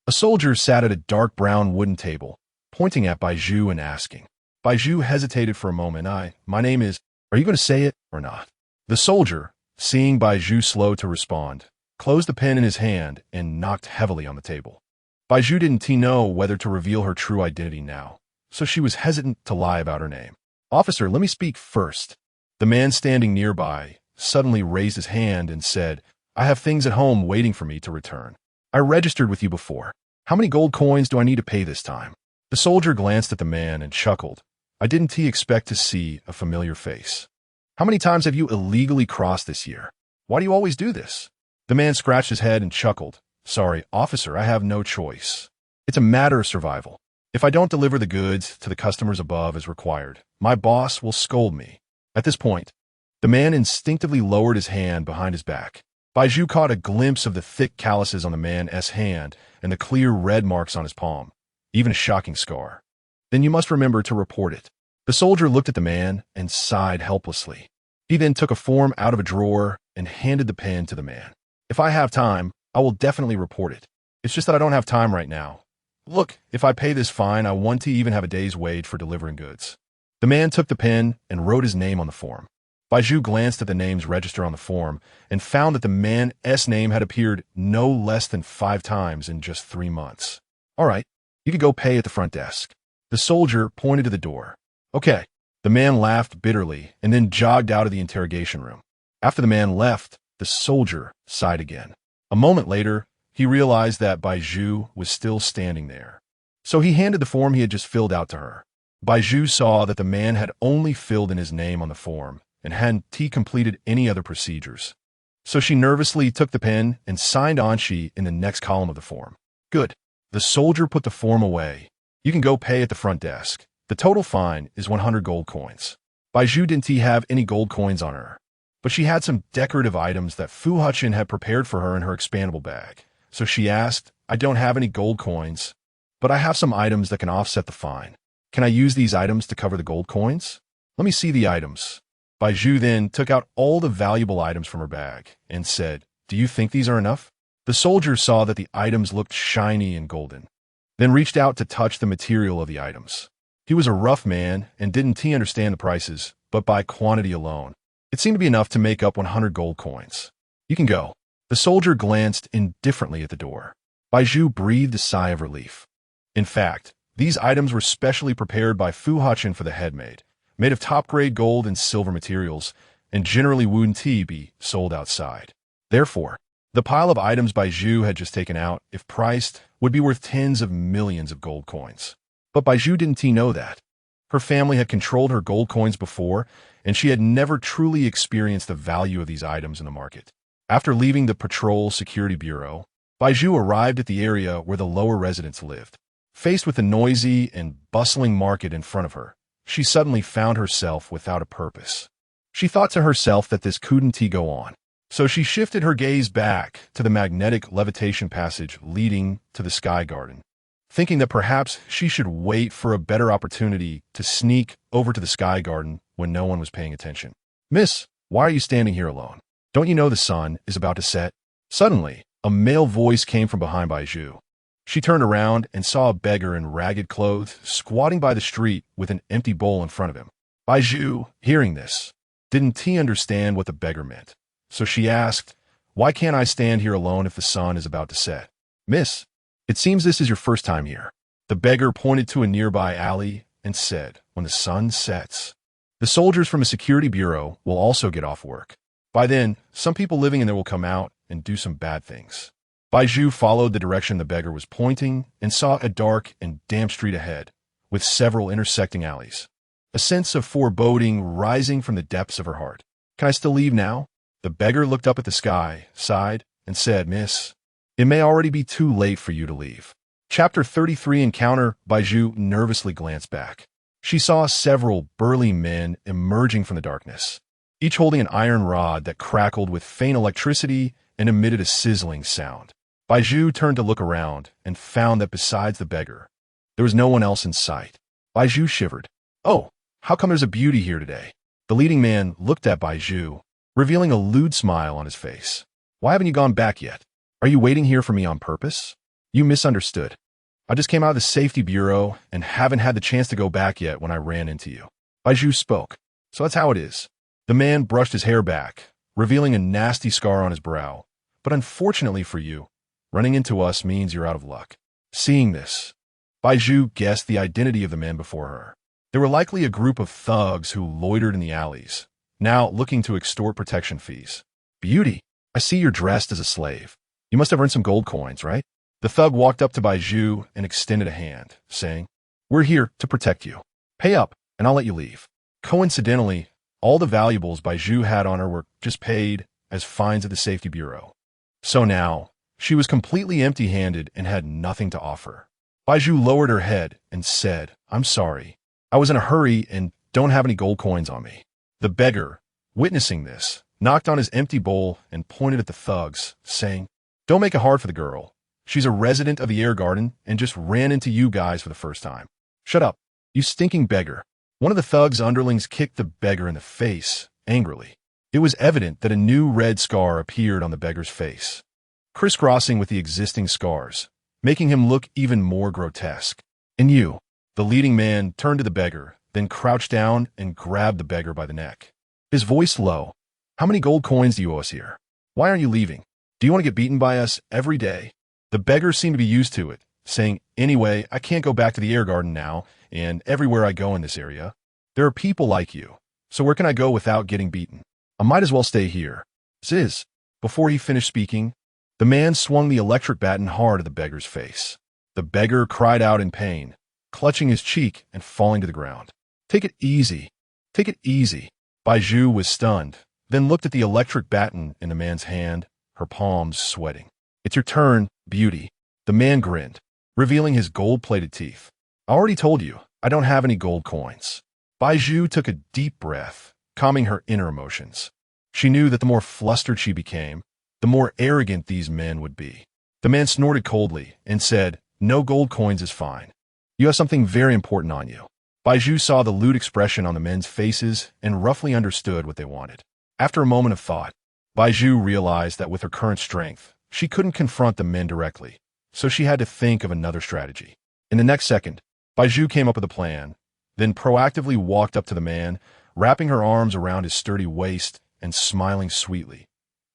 a soldier sat at a dark brown wooden table, pointing at Bai Zhu and asking. Bai Zhu hesitated for a moment. My name is, are you going to say it or not?" The soldier, seeing Bai Zhu slow to respond, closed the pen in his hand and knocked heavily on the table. Bai Zhu didn't know whether to reveal her true identity now, so she was hesitant to lie about her name. "Officer, let me speak first." The man standing nearby suddenly raised his hand and said, "I have things at home waiting for me to return. I registered with you before. How many gold coins do I need to pay this time?" The soldier glanced at the man and chuckled. Didn't he expect to see a familiar face? "How many times have you illegally crossed this year? Why do you always do this?" The man scratched his head and chuckled. "Sorry, officer, I have no choice. It's a matter of survival. If I don't deliver the goods to the customers above as required, my boss will scold me." At this point, the man instinctively lowered his hand behind his back. Bai Zhu caught a glimpse of the thick calluses on the man's hand and the clear red marks on his palm, even a shocking scar. "Then you must remember to report it." The soldier looked at the man and sighed helplessly. He then took a form out of a drawer and handed the pen to the man. "If I have time, I will definitely report it. It's just that I don't have time right now. Look, if I pay this fine, I want to even have a day's wage for delivering goods." The man took the pen and wrote his name on the form. Bai Zhu glanced at the names registered on the form and found that the man's name had appeared no less than 5 times in just 3 months. "All right, you can go pay at the front desk." The soldier pointed to the door. "Okay." The man laughed bitterly and then jogged out of the interrogation room. After the man left, the soldier sighed again. A moment later, he realized that Bai Zhu was still standing there. So he handed the form he had just filled out to her. Bai Zhu saw that the man had only filled in his name on the form and hadn't completed any other procedures. So she nervously took the pen and signed "She" in the next column of the form. "Good." The soldier put the form away. "You can go pay at the front desk. The total fine is 100 gold coins." Bai Zhu didn't have any gold coins on her, but she had some decorative items that Fu Hechen had prepared for her in her expandable bag. So she asked, "I don't have any gold coins, but I have some items that can offset the fine. Can I use these items to cover the gold coins?" Let me see the items. Bai Zhu then took out all the valuable items from her bag and said, "Do you think these are enough?" The soldier saw that the items looked shiny and golden, then reached out to touch the material of the items. He was a rough man and didn't understand the prices, but by quantity alone, it seemed to be enough to make up 100 gold coins. "You can go." The soldier glanced indifferently at the door. Bai Zhu breathed a sigh of relief. In fact, these items were specially prepared by Fu Hechen for the headmaid, made of top-grade gold and silver materials, and generally wouldn't be sold outside. Therefore, the pile of items Bai Zhu had just taken out, if priced, would be worth tens of millions of gold coins. But Bai Zhu didn't know that. Her family had controlled her gold coins before, and she had never truly experienced the value of these items in the market. After leaving the Patrol Security Bureau, Bai Zhu arrived at the area where the lower residents lived. Faced with the noisy and bustling market in front of her, she suddenly found herself without a purpose. She thought to herself that this couldn't go on. So she shifted her gaze back to the magnetic levitation passage leading to the Sky Garden, thinking that perhaps she should wait for a better opportunity to sneak over to the Sky Garden when no one was paying attention. "Miss, why are you standing here alone? Don't you know the sun is about to set?" Suddenly, a male voice came from behind Bai Zhu. She turned around and saw a beggar in ragged clothes squatting by the street with an empty bowl in front of him. Bai Zhu, hearing this, didn't understand what the beggar meant. So she asked, "Why can't I stand here alone if the sun is about to set?" "Miss, it seems this is your first time here." The beggar pointed to a nearby alley and said, "When the sun sets, the soldiers from the security bureau will also get off work. By then, some people living in there will come out and do some bad things." Bai Zhu followed the direction the beggar was pointing and saw a dark and damp street ahead, with several intersecting alleys. A sense of foreboding rising from the depths of her heart. "Can I still leave now?" The beggar looked up at the sky, sighed, and said, "Miss, it may already be too late for you to leave." Chapter 33 Encounter. Bai Zhu nervously glanced back. She saw several burly men emerging from the darkness, each holding an iron rod that crackled with faint electricity and emitted a sizzling sound. Bai Zhu turned to look around and found that besides the beggar, there was no one else in sight. Bai Zhu shivered. "Oh, how come there's a beauty here today?" The leading man looked at Bai Zhu, revealing a lewd smile on his face. "Why haven't you gone back yet? Are you waiting here for me on purpose?" "You misunderstood. I just came out of the safety bureau and haven't had the chance to go back yet when I ran into you." Bai Zhu spoke. "So that's how it is." The man brushed his hair back, revealing a nasty scar on his brow. "But unfortunately for you, running into us means you're out of luck." Seeing this, Bai Zhu guessed the identity of the men before her. They were likely a group of thugs who loitered in the alleys, now looking to extort protection fees. "Beauty, I see you're dressed as a slave. You must have earned some gold coins, right?" The thug walked up to Bai Zhu and extended a hand, saying, "We're here to protect you. Pay up, and I'll let you leave." Coincidentally, all the valuables Bai Zhu had on her were just paid as fines at the safety bureau. So now, she was completely empty-handed and had nothing to offer. Bai Zhu lowered her head and said, "I'm sorry. I was in a hurry and don't have any gold coins on me." The beggar, witnessing this, knocked on his empty bowl and pointed at the thugs, saying, "Don't make it hard for the girl. She's a resident of the air garden and just ran into you guys for the first time." "Shut up, you stinking beggar." One of the thugs' underlings kicked the beggar in the face, angrily. It was evident that a new red scar appeared on the beggar's face, crisscrossing with the existing scars, making him look even more grotesque. "And you," the leading man turned to the beggar, then crouched down and grabbed the beggar by the neck. His voice low. "How many gold coins do you owe us here? Why aren't you leaving? Do you want to get beaten by us every day?" The beggar seemed to be used to it, saying, "Anyway, I can't go back to the air garden now, and everywhere I go in this area. There are people like you, so where can I go without getting beaten? I might as well stay here." "Ziz." Before he finished speaking, the man swung the electric baton hard at the beggar's face. The beggar cried out in pain, clutching his cheek and falling to the ground. "Take it easy. Take it easy." Bai Zhu was stunned, then looked at the electric baton in the man's hand, her palms sweating. "It's your turn, beauty." The man grinned, revealing his gold-plated teeth. "I already told you, I don't have any gold coins." Bai Zhu took a deep breath, calming her inner emotions. She knew that the more flustered she became, the more arrogant these men would be. The man snorted coldly and said, "No gold coins is fine. You have something very important on you." Bai Zhu saw the lewd expression on the men's faces and roughly understood what they wanted. After a moment of thought, Bai Zhu realized that with her current strength, she couldn't confront the men directly, so she had to think of another strategy. In the next second, Bai Zhu came up with a plan, then proactively walked up to the man, wrapping her arms around his sturdy waist and smiling sweetly.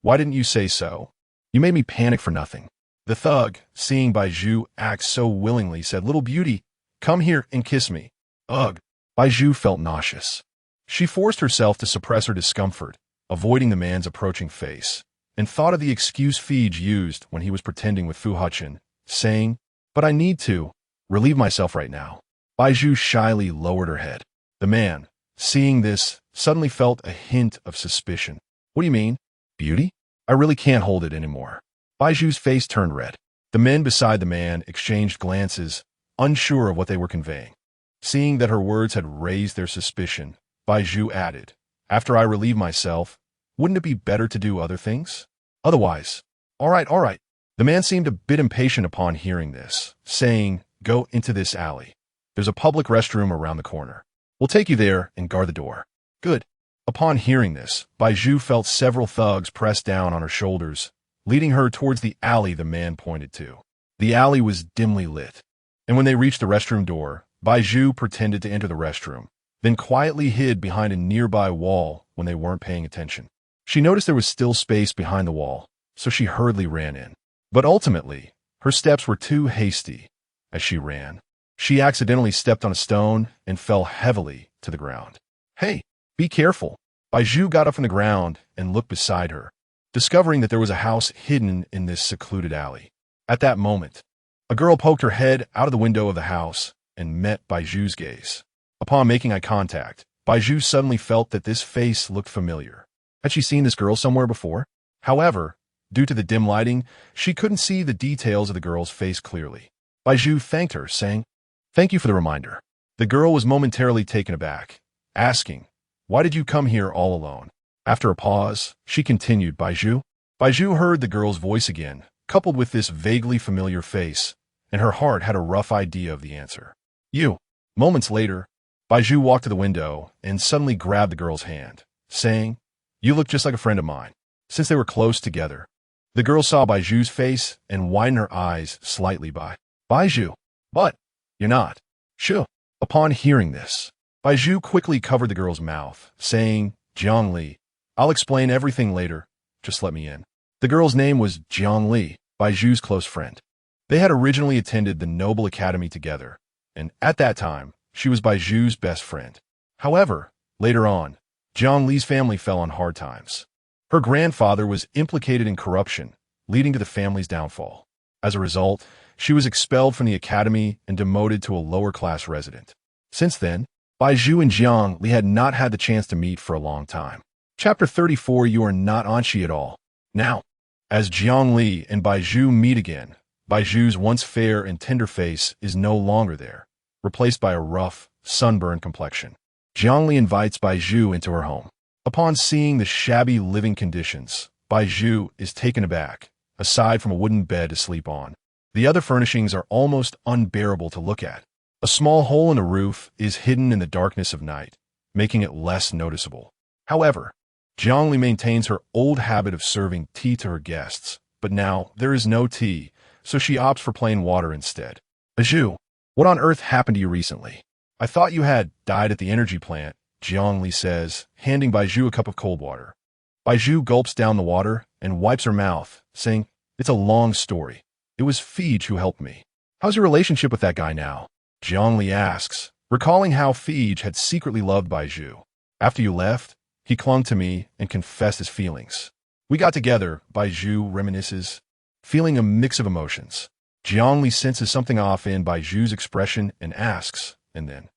"Why didn't you say so? You made me panic for nothing." The thug, seeing Bai Zhu act so willingly, said, "Little beauty, come here and kiss me." Ugh. Bai Zhu felt nauseous. She forced herself to suppress her discomfort, avoiding the man's approaching face, and thought of the excuse FAKED used when he was pretending with Fu Hechen, saying, "But I need to relieve myself right now." Bai Zhu shyly lowered her head. The man, seeing this, suddenly felt a hint of suspicion. "What do you mean, beauty? I really can't hold it anymore." Bai Zhu's face turned red. The men beside the man exchanged glances, unsure of what they were conveying. Seeing that her words had raised their suspicion, Bai Zhu added, "After I relieve myself, wouldn't it be better to do other things? Otherwise, all right. The man seemed a bit impatient upon hearing this, saying, "Go into this alley. There's a public restroom around the corner. We'll take you there and guard the door." "Good." Upon hearing this, Bai Zhu felt several thugs press down on her shoulders, leading her towards the alley the man pointed to. The alley was dimly lit, and when they reached the restroom door, Bai Zhu pretended to enter the restroom, then quietly hid behind a nearby wall when they weren't paying attention. She noticed there was still space behind the wall, so she hurriedly ran in. But ultimately, her steps were too hasty. As she ran, she accidentally stepped on a stone and fell heavily to the ground. "Hey, be careful." Bai Zhu got up from the ground and looked beside her, discovering that there was a house hidden in this secluded alley. At that moment, a girl poked her head out of the window of the house and met Bai Zhu's gaze. Upon making eye contact, Bai Zhu suddenly felt that this face looked familiar. Had she seen this girl somewhere before? However, due to the dim lighting, she couldn't see the details of the girl's face clearly. Bai Zhu thanked her, saying, "Thank you for the reminder." The girl was momentarily taken aback, asking, "Why did you come here all alone?" After a pause, she continued, "Bai Zhu?" Bai Zhu heard the girl's voice again, coupled with this vaguely familiar face, and her heart had a rough idea of the answer. "You." Moments later, Bai Zhu walked to the window and suddenly grabbed the girl's hand, saying, "You look just like a friend of mine." Since they were close together, the girl saw Bai Zhu's face and widened her eyes slightly. Bai Zhu, but you're not. Sure. Upon hearing this, Bai Zhu quickly covered the girl's mouth, saying, "Li, I'll explain everything later. Just let me in." The girl's name was Li, Bai Zhu's close friend. They had originally attended the Noble Academy together, and at that time, she was Bai Zhu's best friend. However, later on, Li's family fell on hard times. Her grandfather was implicated in corruption, leading to the family's downfall. As a result, she was expelled from the academy and demoted to a lower-class resident. Since then, Bai Zhu and Li had not had the chance to meet for a long time. Chapter 34. You are not on She at all. Now, as Li and Bai Zhu meet again, Bai Zhu's once fair and tender face is no longer there, replaced by a rough, sunburned complexion. Li invites Bai Zhu into her home. Upon seeing the shabby living conditions, Bai Zhu is taken aback, aside from a wooden bed to sleep on. The other furnishings are almost unbearable to look at. A small hole in the roof is hidden in the darkness of night, making it less noticeable. However, Li maintains her old habit of serving tea to her guests, but now there is no tea, so she opts for plain water instead. "Bai Zhu, what on earth happened to you recently? I thought you had died at the energy plant," Li says, handing Bai Zhu a cup of cold water. Bai Zhu gulps down the water and wipes her mouth, saying, "It's a long story. It was FAKED who helped me." "How's your relationship with that guy now?" Li asks, recalling how FAKED had secretly loved Bai Zhu. "After you left, he clung to me and confessed his feelings. We got together," Bai Zhu reminisces, feeling a mix of emotions. Li senses something off in Bai Zhu's expression and asks, "And then?"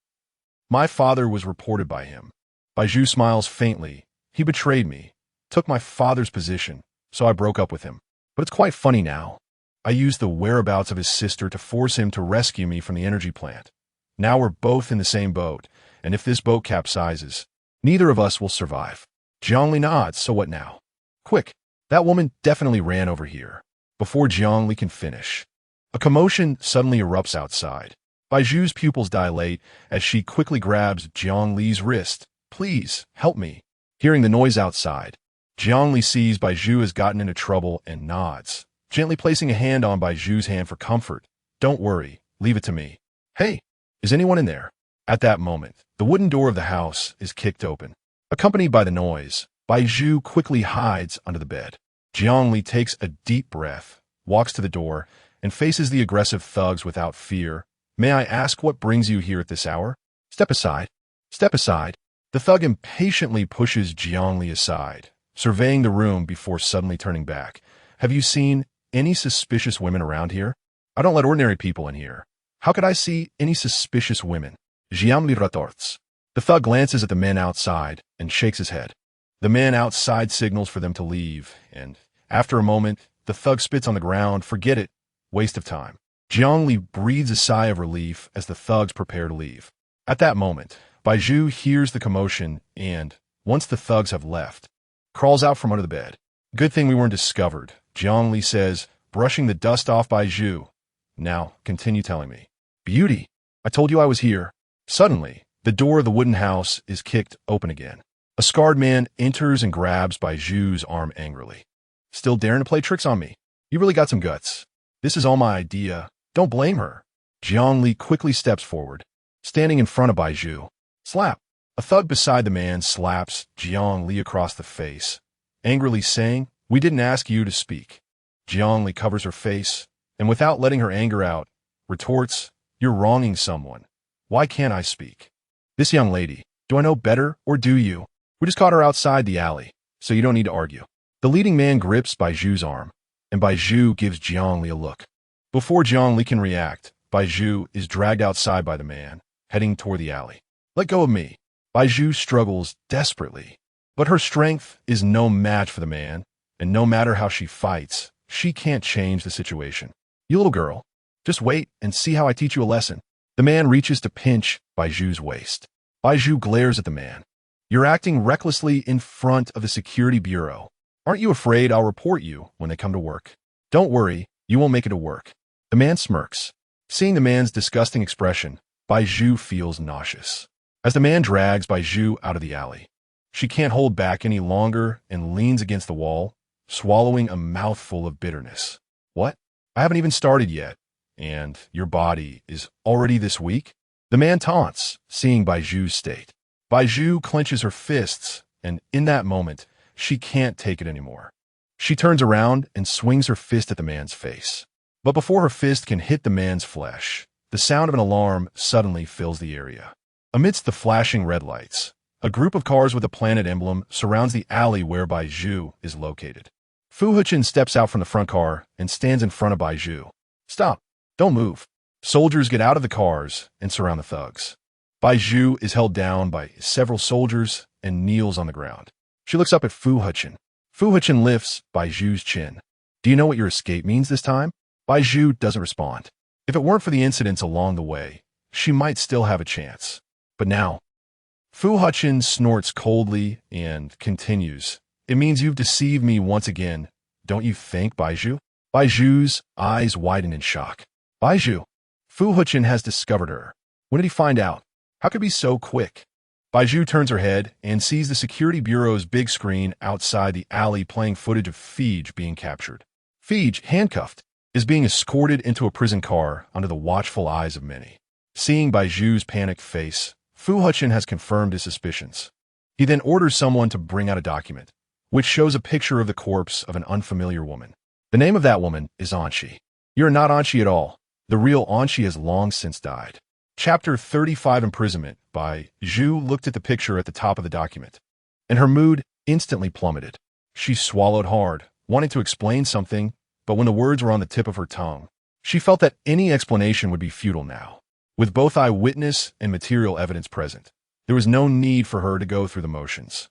"My father was reported by him." Bai Zhu smiles faintly. "He betrayed me, took my father's position, so I broke up with him. But it's quite funny now. I used the whereabouts of his sister to force him to rescue me from the energy plant. Now we're both in the same boat, and if this boat capsizes, neither of us will survive." Li nods. "So what now?" "Quick, that woman definitely ran over here." Before Li can finish, a commotion suddenly erupts outside. Bai Zhu's pupils dilate as she quickly grabs Jiang Li's wrist. Please, help me. Hearing the noise outside, Jiang Li sees Bai Zhu has gotten into trouble and nods, gently placing a hand on Bai Zhu's hand for comfort. Don't worry, leave it to me. Hey, is anyone in there? At that moment, the wooden door of the house is kicked open. Accompanied by the noise, Bai Zhu quickly hides under the bed. Jiang Li takes a deep breath, walks to the door, and faces the aggressive thugs without fear. May I ask what brings you here at this hour? Step aside. Step aside. The thug impatiently pushes Jiang Li aside, surveying the room before suddenly turning back. Have you seen any suspicious women around here? I don't let ordinary people in here. How could I see any suspicious women? Jiang Li retorts. The thug glances at the men outside and shakes his head. The man outside signals for them to leave, and after a moment, the thug spits on the ground. Forget it. Waste of time. Jiang Li breathes a sigh of relief as the thugs prepare to leave. At that moment, Bai Zhu hears the commotion and, once the thugs have left, crawls out from under the bed. Good thing we weren't discovered, Jiang Li says, brushing the dust off Bai Zhu. Now, continue telling me. Beauty, I told you I was here. Suddenly, the door of the wooden house is kicked open again. A scarred man enters and grabs Bai Zhu's arm angrily. Still daring to play tricks on me? You really got some guts. This is all my idea. Don't blame her. Jiang Li quickly steps forward, standing in front of Bai Zhu. Slap. A thug beside the man slaps Jiang Li across the face, angrily saying, We didn't ask you to speak. Jiang Li covers her face, and without letting her anger out, retorts, You're wronging someone. Why can't I speak? This young lady, do I know better or do you? We just caught her outside the alley, so you don't need to argue. The leading man grips Bai Zhu's arm, and Bai Zhu gives Jiang Li a look. Before Jiang Li can react, Bai Zhu is dragged outside by the man, heading toward the alley. Let go of me. Bai Zhu struggles desperately, but her strength is no match for the man, and no matter how she fights, she can't change the situation. You little girl, just wait and see how I teach you a lesson. The man reaches to pinch Bai Zhu's waist. Bai Zhu glares at the man. You're acting recklessly in front of the security bureau. Aren't you afraid I'll report you when they come to work? Don't worry, you won't make it to work. The man smirks. Seeing the man's disgusting expression, Bai Zhu feels nauseous. As the man drags Bai Zhu out of the alley, she can't hold back any longer and leans against the wall, swallowing a mouthful of bitterness. What? I haven't even started yet, and your body is already this weak? The man taunts, seeing Bai Zhu's state. Bai Zhu clenches her fists, and in that moment, she can't take it anymore. She turns around and swings her fist at the man's face. But before her fist can hit the man's flesh, the sound of an alarm suddenly fills the area. Amidst the flashing red lights, a group of cars with a planet emblem surrounds the alley where Bai Zhu is located. Fu Hechen steps out from the front car and stands in front of Bai Zhu. Stop. Don't move. Soldiers get out of the cars and surround the thugs. Bai Zhu is held down by several soldiers and kneels on the ground. She looks up at Fu Hechen. Fu Hechen lifts Bai Zhu's chin. Do you know what your escape means this time? Bai Zhu doesn't respond. If it weren't for the incidents along the way, she might still have a chance. But now, Fu Hechen snorts coldly and continues. It means you've deceived me once again, don't you think, Bai Zhu? Bai Zhu's eyes widen in shock. Bai Zhu. Fu Hechen has discovered her. When did he find out? How could it be so quick? Bai Zhu turns her head and sees the security bureau's big screen outside the alley playing footage of FAKED being captured. FAKED, handcuffed, is being escorted into a prison car under the watchful eyes of many. Seeing Bai Zhu's panicked face, Fu Hechen has confirmed his suspicions. He then orders someone to bring out a document, which shows a picture of the corpse of an unfamiliar woman. The name of that woman is Anshi. You're not Anshi at all. The real Anshi has long since died. Chapter 35 Imprisonment. Bai Zhu looked at the picture at the top of the document, and her mood instantly plummeted. She swallowed hard, wanting to explain something, but when the words were on the tip of her tongue, she felt that any explanation would be futile now. With both eyewitness and material evidence present, there was no need for her to go through the motions.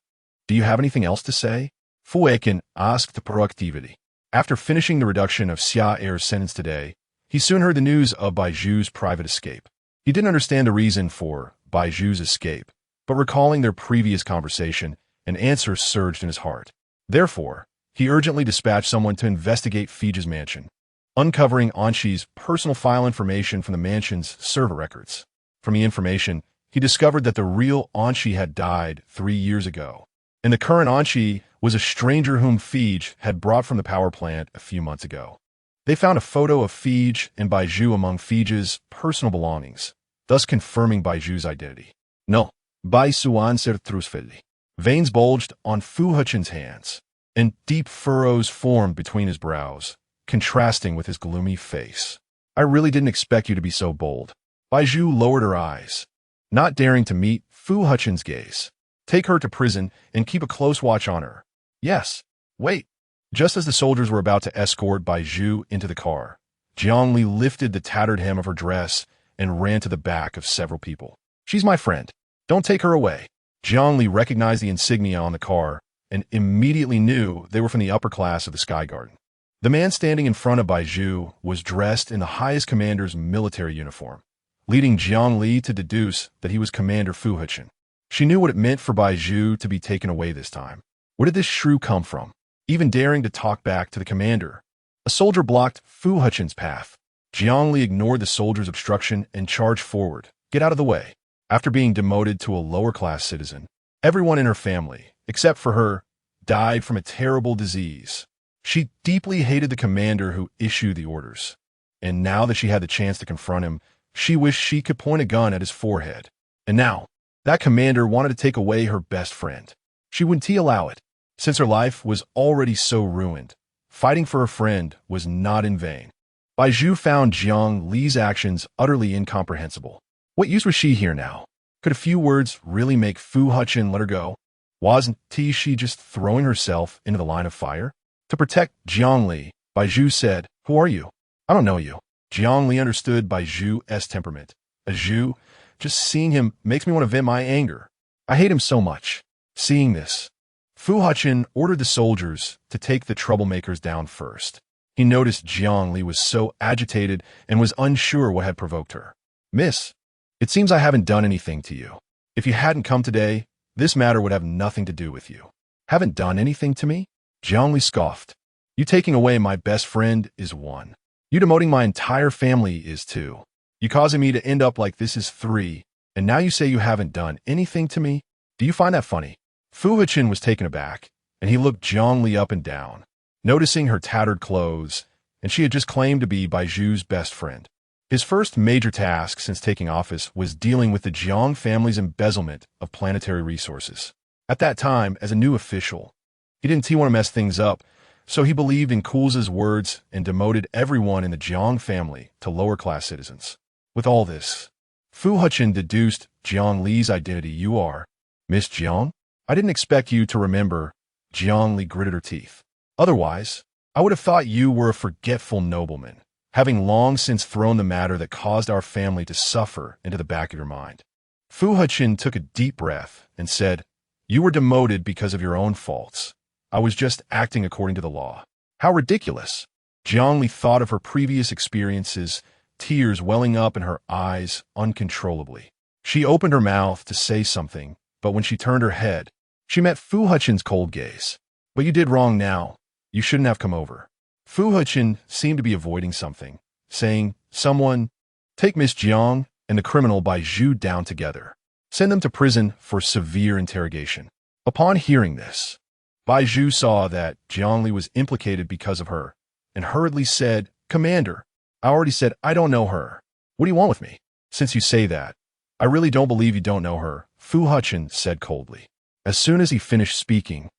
Do you have anything else to say? Fu Hechen asked proactively. After finishing the reduction of Xia's sentence today, he soon heard the news of Bai Zhu's private escape. He didn't understand the reason for Bai Zhu's escape, but recalling their previous conversation, an answer surged in his heart. Therefore, he urgently dispatched someone to investigate FAKED's mansion. uncovering Anshi's personal file information from the mansion's server records. From the information, he discovered that the real Anshi had died 3 years ago, and the current Anshi was a stranger whom FAKED had brought from the power plant a few months ago. They found a photo of FAKED and Bai Zhu among FAKED's personal belongings, thus confirming Bai Zhu's identity. No, Bai Zhu answered truthfully. Veins bulged on Fu Hechen's hands, and deep furrows formed between his brows, contrasting with his gloomy face. I really didn't expect you to be so bold. Bai Zhu lowered her eyes, not daring to meet Fu Hechen's gaze. Take her to prison and keep a close watch on her. Yes. Wait. Just as the soldiers were about to escort Bai Zhu into the car, Jiangli lifted the tattered hem of her dress and ran to the back of several people. She's my friend. Don't take her away. Jiangli recognized the insignia on the car and immediately knew they were from the upper class of the Sky Garden. The man standing in front of Bai Zhu was dressed in the highest commander's military uniform, leading Jiangli to deduce that he was Commander Fu Hechen. She knew what it meant for Bai Zhu to be taken away this time. Where did this shrew come from? Even daring to talk back to the commander. A soldier blocked Fu Hechen's path. Jiangli ignored the soldier's obstruction and charged forward. Get out of the way. After being demoted to a lower-class citizen, everyone in her family, except for her, died from a terrible disease. She deeply hated the commander who issued the orders, and now that she had the chance to confront him, she wished she could point a gun at his forehead. And now, that commander wanted to take away her best friend. She wouldn't allow it. Since her life was already so ruined, fighting for her friend was not in vain. Bai Zhu found Jiang Li's actions utterly incomprehensible. What use was she here now? Could a few words really make Fu Hechen let her go? Wasn't she just throwing herself into the line of fire? To protect Jiang Li, Bai Zhu said, "Who are you?" "I don't know you." Jiang Li understood Bai Zhu's temperament. Zhu, just seeing him makes me want to vent my anger. I hate him so much. Seeing this, Fu Hechen ordered the soldiers to take the troublemakers down first. He noticed Jiang Li was so agitated and was unsure what had provoked her. "Miss, it seems I haven't done anything to you. If you hadn't come today, this matter would have nothing to do with you." "Haven't done anything to me?" Jiang Li scoffed. "You taking away my best friend is one. You demoting my entire family is two. You causing me to end up like this is three. And now you say you haven't done anything to me? Do you find that funny?" Fu Hechen was taken aback, and he looked Jiang Li up and down, noticing her tattered clothes, and she had just claimed to be Bai Zhu's best friend. His first major task since taking office was dealing with the Jiang family's embezzlement of planetary resources. At that time, as a new official, he didn't want to mess things up, so he believed in Kulza's words and demoted everyone in the Jiang family to lower-class citizens. With all this, Fu Hechen deduced Jiang Li's identity. "You are Miss Jiang? I didn't expect you to remember." Jiang Li gritted her teeth. "Otherwise, I would have thought you were a forgetful nobleman, having long since thrown the matter that caused our family to suffer into the back of your mind." Fu Hechen took a deep breath and said, "You were demoted because of your own faults. I was just acting according to the law." "How ridiculous." Jiang Li thought of her previous experiences, tears welling up in her eyes uncontrollably. She opened her mouth to say something, but when she turned her head, she met Fu Hechen's cold gaze. "But you did wrong now. You shouldn't have come over." Fu Hechen seemed to be avoiding something, saying, "Someone, take Miss Jiang and the criminal Bai Zhu down together. Send them to prison for severe interrogation." Upon hearing this, Bai Zhu saw that Jiang Li was implicated because of her, and hurriedly said, "Commander, I already said I don't know her. What do you want with me?" "Since you say that, I really don't believe you don't know her," Fu Hechen said coldly. As soon as he finished speaking,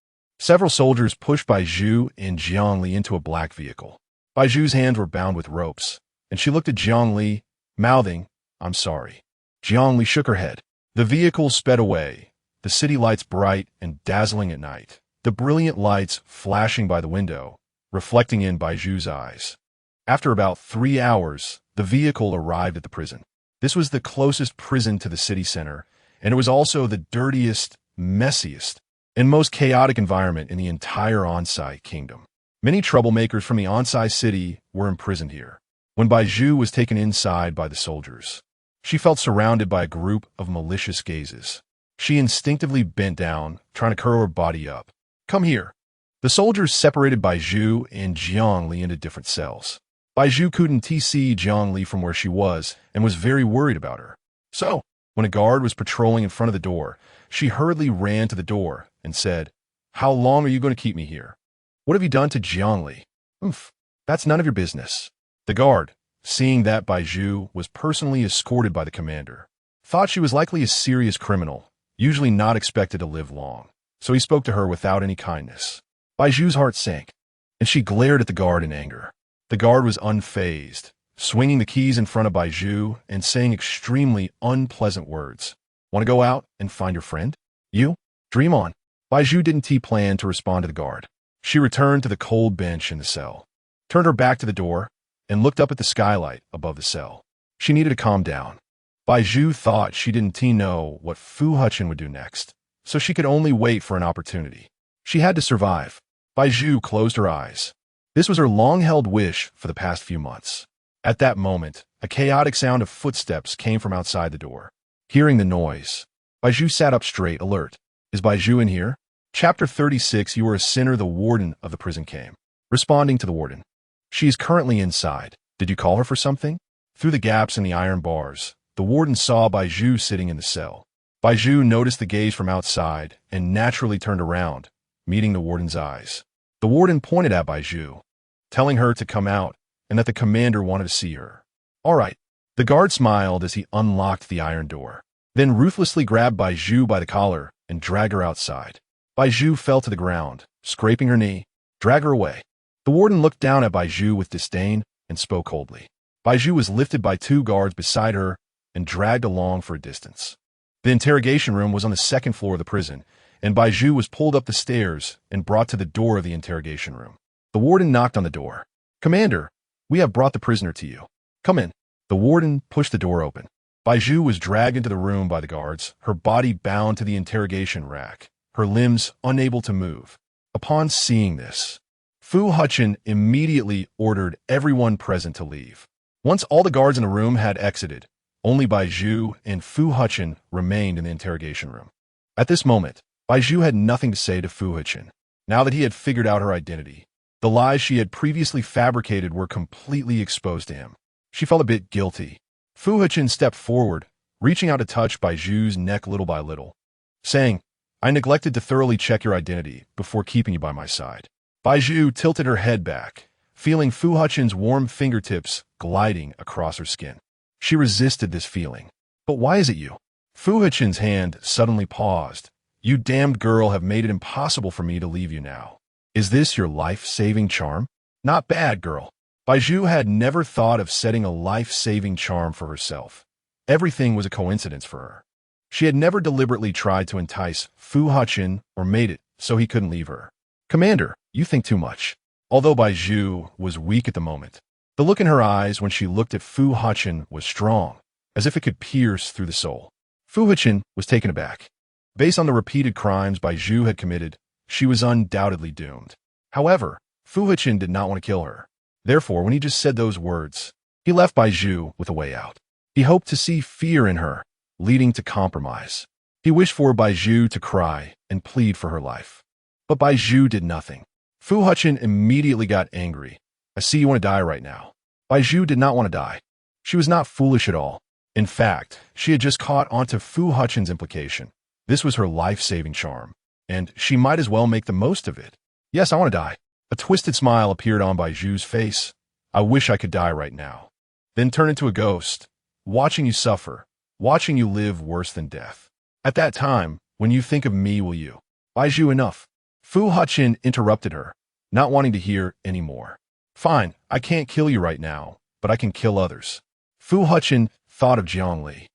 several soldiers pushed Bai Zhu and Jiang Li into a black vehicle. Bai Zhu's hands were bound with ropes, and she looked at Jiang Li, mouthing, "I'm sorry." Jiang Li shook her head. The vehicle sped away, the city lights bright and dazzling at night, the brilliant lights flashing by the window, reflecting in Bai Zhu's eyes. After about 3 hours, the vehicle arrived at the prison. This was the closest prison to the city center, and it was also the dirtiest, messiest, and most chaotic environment in the entire Onsai kingdom. Many troublemakers from the Onsai city were imprisoned here. When Bai Zhu was taken inside by the soldiers, she felt surrounded by a group of malicious gazes. She instinctively bent down, trying to curl her body up. "Come here." The soldiers separated Bai Zhu and Jiang Li into different cells. Bai Zhu couldn't see Jiangli from where she was and was very worried about her. So, when a guard was patrolling in front of the door, she hurriedly ran to the door and said, "How long are you going to keep me here? What have you done to Jiangli?" "Oof, that's none of your business." The guard, seeing that Bai Zhu was personally escorted by the commander, thought she was likely a serious criminal, usually not expected to live long. So he spoke to her without any kindness. Bai Zhu's heart sank, and she glared at the guard in anger. The guard was unfazed, swinging the keys in front of Bai Zhu and saying extremely unpleasant words. "Want to go out and find your friend? You? Dream on." Bai Zhu didn't plan to respond to the guard. She returned to the cold bench in the cell, turned her back to the door, and looked up at the skylight above the cell. She needed to calm down. Bai Zhu thought she didn't know what Fu Hechen would do next, so she could only wait for an opportunity. She had to survive. Bai Zhu closed her eyes. This was her long-held wish for the past few months. At that moment, a chaotic sound of footsteps came from outside the door. Hearing the noise, Bai Zhu sat up straight, alert. "Is Bai Zhu in here?" Chapter 36, You Are a Sinner, the warden of the prison came. Responding to the warden. "She is currently inside. Did you call her for something?" Through the gaps in the iron bars, the warden saw Bai Zhu sitting in the cell. Bai Zhu noticed the gaze from outside and naturally turned around, meeting the warden's eyes. The warden pointed at Bai Zhu, telling her to come out and that the commander wanted to see her. "All right." The guard smiled as he unlocked the iron door, then ruthlessly grabbed Bai Zhu by the collar and dragged her outside. Bai Zhu fell to the ground, scraping her knee. "Drag her away." The warden looked down at Bai Zhu with disdain and spoke coldly. Bai Zhu was lifted by two guards beside her and dragged along for a distance. The interrogation room was on the second floor of the prison, and Bai Zhu was pulled up the stairs and brought to the door of the interrogation room. The warden knocked on the door. "Commander, we have brought the prisoner to you. Come in." The warden pushed the door open. Bai Zhu was dragged into the room by the guards, her body bound to the interrogation rack, her limbs unable to move. Upon seeing this, Fu Hechen immediately ordered everyone present to leave. Once all the guards in the room had exited, only Bai Zhu and Fu Hechen remained in the interrogation room. At this moment, Bai Zhu had nothing to say to Fu Hechen. Now that he had figured out her identity, the lies she had previously fabricated were completely exposed to him. She felt a bit guilty. Fu Hechen stepped forward, reaching out to touch Bai Zhu's neck little by little, saying, "I neglected to thoroughly check your identity before keeping you by my side." Bai Zhu tilted her head back, feeling Fu Hechen's warm fingertips gliding across her skin. She resisted this feeling. "But why is it you?" Fu Hechen's hand suddenly paused. "You damned girl have made it impossible for me to leave you now. Is this your life-saving charm?" "Not bad, girl." Bai Zhu had never thought of setting a life-saving charm for herself. Everything was a coincidence for her. She had never deliberately tried to entice Fu Hechen or made it so he couldn't leave her. "Commander, you think too much." Although Bai Zhu was weak at the moment, the look in her eyes when she looked at Fu Hechen was strong, as if it could pierce through the soul. Fu Hechen was taken aback. Based on the repeated crimes Bai Zhu had committed, she was undoubtedly doomed. However, Fu Hechen did not want to kill her. Therefore, when he just said those words, he left Bai Zhu with a way out. He hoped to see fear in her, leading to compromise. He wished for Bai Zhu to cry and plead for her life. But Bai Zhu did nothing. Fu Hechen immediately got angry. "I see you want to die right now." Bai Zhu did not want to die. She was not foolish at all. In fact, she had just caught onto Fu Hechen's implication. This was her life-saving charm, and she might as well make the most of it. "Yes, I want to die." A twisted smile appeared on Bai Zhu's face. "I wish I could die right now. Then turn into a ghost, watching you suffer, watching you live worse than death. At that time, when you think of me, will you?" "Bai Zhu, enough." Fu Hechen interrupted her, not wanting to hear any more. "Fine, I can't kill you right now, but I can kill others." Fu Hechen thought of Jiangli,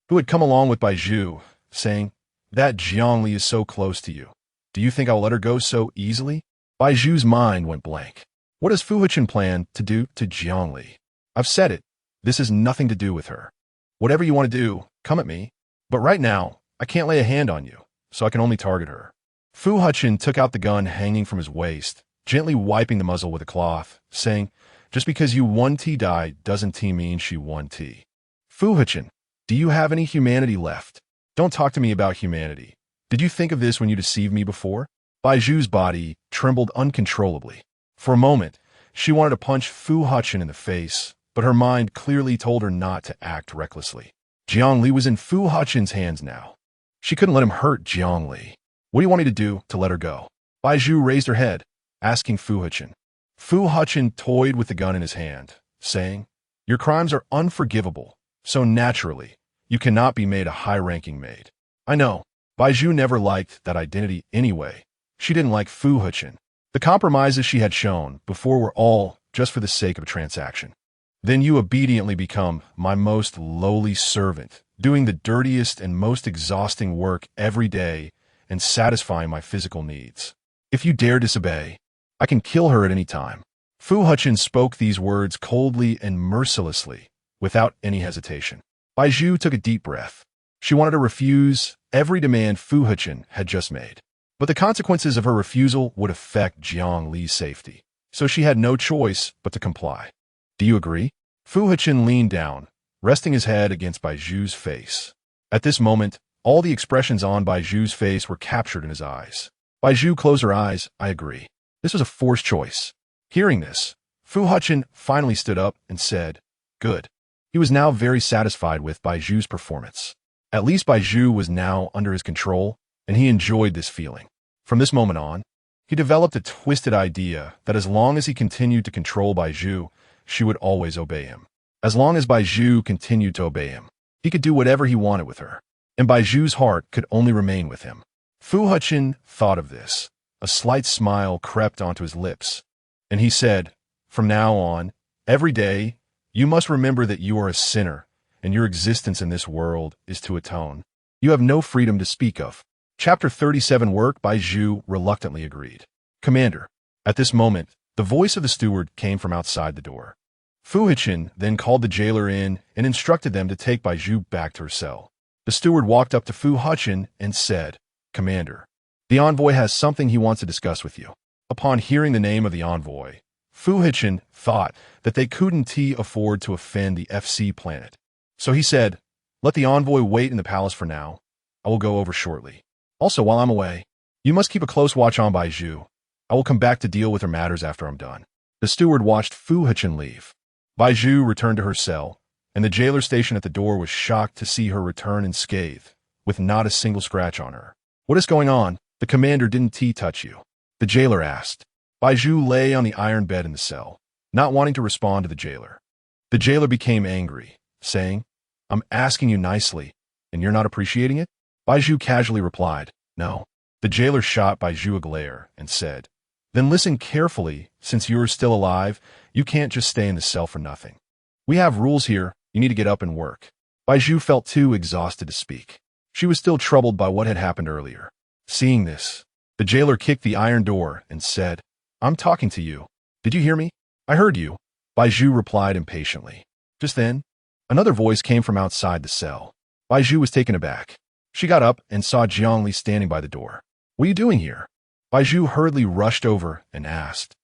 who had come along with Bai Zhu, saying, "That Jiangli is so close to you. Do you think I'll let her go so easily?" Bai Zhu's mind went blank. What does Fu Hechen plan to do to Jiangli? "I've said it. This has nothing to do with her. Whatever you want to do, come at me. But right now, I can't lay a hand on you, so I can only target her." Fu Hechen took out the gun hanging from his waist, gently wiping the muzzle with a cloth, saying, "Just because you won T died doesn't T mean she won T. Fu Hechen, do you have any humanity left? Don't talk to me about humanity. Did you think of this when you deceived me before?" Bai Zhu's body trembled uncontrollably. For a moment, She wanted to punch Fu Hechen in the face, but her mind clearly told her not to act recklessly. Jiangli was in Fu Hechen's hands now. She couldn't let him hurt Jiangli. What do you want me to do to let her go? Bai Zhu raised her head, asking Fu Hechen. Fu Hechen toyed with the gun in his hand, saying, "Your crimes are unforgivable, so naturally, you cannot be made a high-ranking maid." I know. Bai Zhu never liked that identity anyway. She didn't like Fu Hechen. The compromises she had shown before were all just for the sake of a transaction. Then you obediently become my most lowly servant, doing the dirtiest and most exhausting work every day and satisfying my physical needs. If you dare disobey, I can kill her at any time. Fu Hechen spoke these words coldly and mercilessly, without any hesitation. Bai Zhu took a deep breath. She wanted to refuse every demand Fu Hechen had just made. But the consequences of her refusal would affect Jiang Li's safety, so she had no choice but to comply. Do you agree? Fu Hechen leaned down, resting his head against Bai Zhu's face. At this moment, all the expressions on Bai Zhu's face were captured in his eyes. Bai Zhu closed her eyes. I agree. This was a forced choice. Hearing this, Fu Hechen finally stood up and said, "Good." He was now very satisfied with Bai Zhu's performance. At least Bai Zhu was now under his control, and he enjoyed this feeling. From this moment on, he developed a twisted idea that as long as he continued to control Bai Zhu, she would always obey him. As long as Bai Zhu continued to obey him, he could do whatever he wanted with her, and Bai Zhu's heart could only remain with him. Fu Hechen thought of this. A slight smile crept onto his lips, and he said, "From now on, every day, you must remember that you are a sinner, and your existence in this world is to atone. You have no freedom to speak of." Chapter 37 Work. Bai Zhu reluctantly agreed. "Commander." At this moment, the voice of the steward came from outside the door. Fu Hechen then called the jailer in and instructed them to take Bai Zhu back to her cell. The steward walked up to Fu Hechen and said, "Commander, the envoy has something he wants to discuss with you." Upon hearing the name of the envoy, Fu Hechen thought that they couldn't afford to offend the FC planet. So he said, "Let the envoy wait in the palace for now. I will go over shortly. Also, while I'm away, you must keep a close watch on Bai Zhu. I will come back to deal with her matters after I'm done." The steward watched Fu Hechen leave. Bai Zhu returned to her cell, and the jailer stationed at the door was shocked to see her return unscathed, with not a single scratch on her. "What is going on? The commander didn't touch you?" the jailer asked. Bai Zhu lay on the iron bed in the cell, not wanting to respond to the jailer. The jailer became angry, saying, "I'm asking you nicely, and you're not appreciating it?" Bai Zhu casually replied, "No." The jailer shot Bai Zhu a glare and said, "Then listen carefully. Since you're still alive, you can't just stay in the cell for nothing. We have rules here. You need to get up and work." Bai Zhu felt too exhausted to speak. She was still troubled by what had happened earlier. Seeing this, the jailer kicked the iron door and said, "I'm talking to you. Did you hear me?" "I heard you," Bai Zhu replied impatiently. Just then, another voice came from outside the cell. Bai Zhu was taken aback. She got up and saw Jiangli standing by the door. "What are you doing here?" Bai Zhu hurriedly rushed over and asked,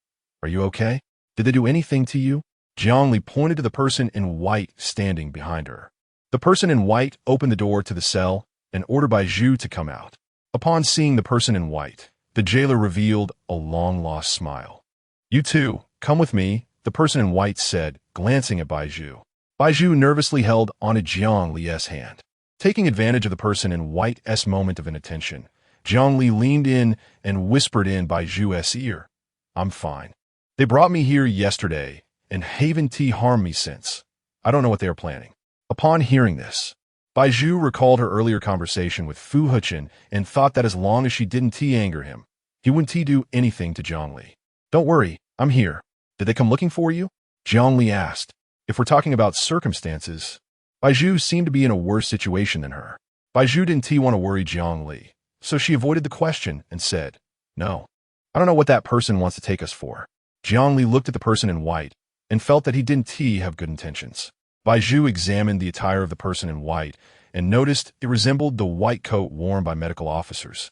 "Are you okay? Did they do anything to you?" Jiangli pointed to the person in white standing behind her. The person in white opened the door to the cell and ordered Bai Zhu to come out. Upon seeing the person in white, the jailer revealed a long-lost smile. "You too, come with me," the person in white said, glancing at Bai Zhu. Bai Zhu nervously held onto Jiang Li's hand. Taking advantage of the person in white's moment of inattention, Jiang Li leaned in and whispered in Bai Zhu's ear, "I'm fine. They brought me here yesterday and haven't harmed me since. I don't know what they are planning." Upon hearing this, Bai Zhu recalled her earlier conversation with Fu Hechen and thought that as long as she didn't anger him, he wouldn't do anything to Jiang Li. "Don't worry, I'm here. Did they come looking for you?" Jiang Li asked. If we're talking about circumstances, Bai Zhu seemed to be in a worse situation than her. Bai Zhu didn't want to worry Jiang Li, so she avoided the question and said, "No. I don't know what that person wants to take us for." Jiang Li looked at the person in white and felt that he didn't have good intentions. Bai Zhu examined the attire of the person in white and noticed it resembled the white coat worn by medical officers.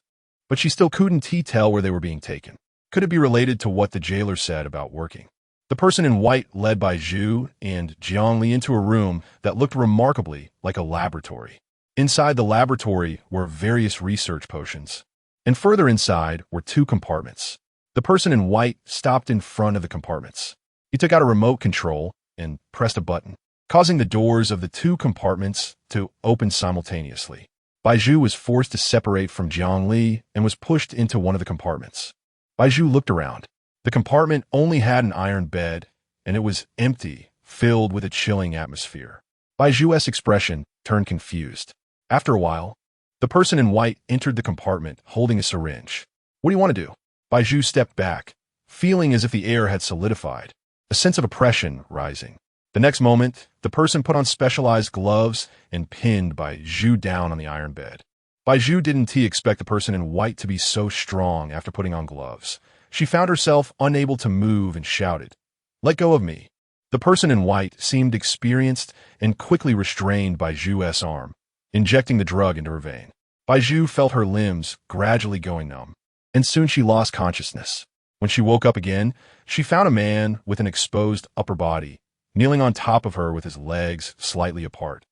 But she still couldn't tell where they were being taken. Could it be related to what the jailer said about working? The person in white led Bai Zhu and Jiang Li into a room that looked remarkably like a laboratory. Inside the laboratory were various research potions, and further inside were two compartments. The person in white stopped in front of the compartments. He took out a remote control and pressed a button, causing the doors of the two compartments to open simultaneously. Bai Zhu was forced to separate from Jiang Li and was pushed into one of the compartments. Bai Zhu looked around. The compartment only had an iron bed, and it was empty, filled with a chilling atmosphere. Bai Zhu's expression turned confused. After a while, the person in white entered the compartment holding a syringe. What do you want to do? Bai Zhu stepped back, feeling as if the air had solidified, a sense of oppression rising. The next moment, the person put on specialized gloves and pinned Bai Zhu down on the iron bed. Bai Zhu didn't expect the person in white to be so strong after putting on gloves. She found herself unable to move and shouted, "Let go of me." The person in white seemed experienced and quickly restrained Bai Zhu's arm, injecting the drug into her vein. Bai Zhu felt her limbs gradually going numb, and soon she lost consciousness. When she woke up again, she found a man with an exposed upper body, kneeling on top of her with his legs slightly apart.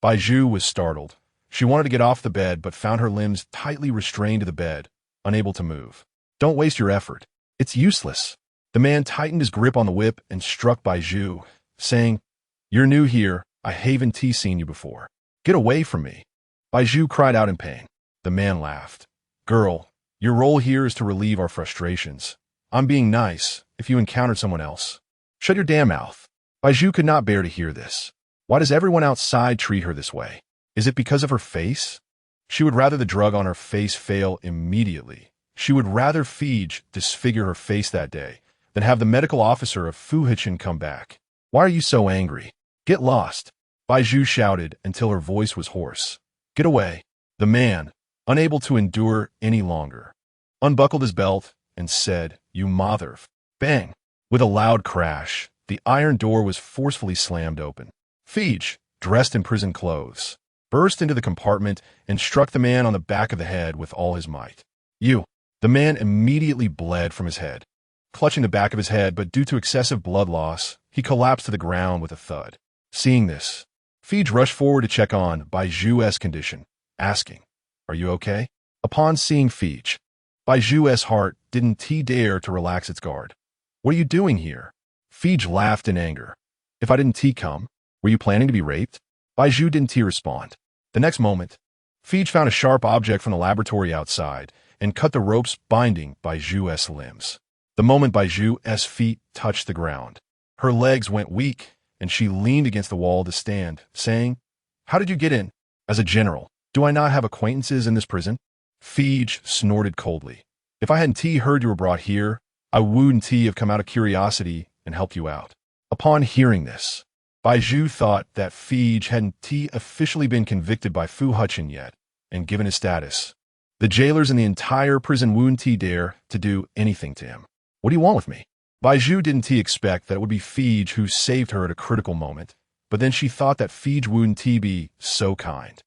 Bai Zhu was startled. She wanted to get off the bed but found her limbs tightly restrained to the bed, unable to move. "Don't waste your effort. It's useless." The man tightened his grip on the whip and struck Bai Zhu, saying, "You're new here. I haven't seen you before. Get away from me." Bai Zhu cried out in pain. The man laughed. "Girl, your role here is to relieve our frustrations. I'm being nice if you encountered someone else. Shut your damn mouth." Bai Zhu could not bear to hear this. Why does everyone outside treat her this way? Is it because of her face? She would rather the drug on her face fail immediately. She would rather FAKED disfigure her face that day than have the medical officer of Fu Hechen come back. "Why are you so angry? Get lost," Bai Zhu shouted until her voice was hoarse. "Get away." The man, unable to endure any longer, unbuckled his belt and said, "You mother." Bang! With a loud crash, the iron door was forcefully slammed open. FAKED, dressed in prison clothes, burst into the compartment and struck the man on the back of the head with all his might. "You!" The man immediately bled from his head, clutching the back of his head, but due to excessive blood loss, he collapsed to the ground with a thud. Seeing this, FAKED rushed forward to check on Bai Zhu's condition, asking, "Are you okay?" Upon seeing FAKED, Bai Zhu's heart didn't dare to relax its guard. "What are you doing here?" FAKED laughed in anger. "If I didn't come, were you planning to be raped?" Bai Zhu didn't respond. The next moment, FAKED found a sharp object from the laboratory outside and cut the ropes binding Bai Zhu's limbs. The moment Bai Zhu's feet touched the ground, her legs went weak and she leaned against the wall to stand, saying, "How did you get in?" "As a general, do I not have acquaintances in this prison?" FAKED snorted coldly. "If I hadn't heard you were brought here, I wouldn't have come out of curiosity and helped you out." Upon hearing this, Bai Zhu thought that FAKED hadn't officially been convicted by Fu Hechen yet and given his status. The jailers in the entire prison wouldn't dare to do anything to him. "What do you want with me?" Bai Zhu didn't expect that it would be FAKED who saved her at a critical moment, but then she thought that FAKED wouldn't be so kind.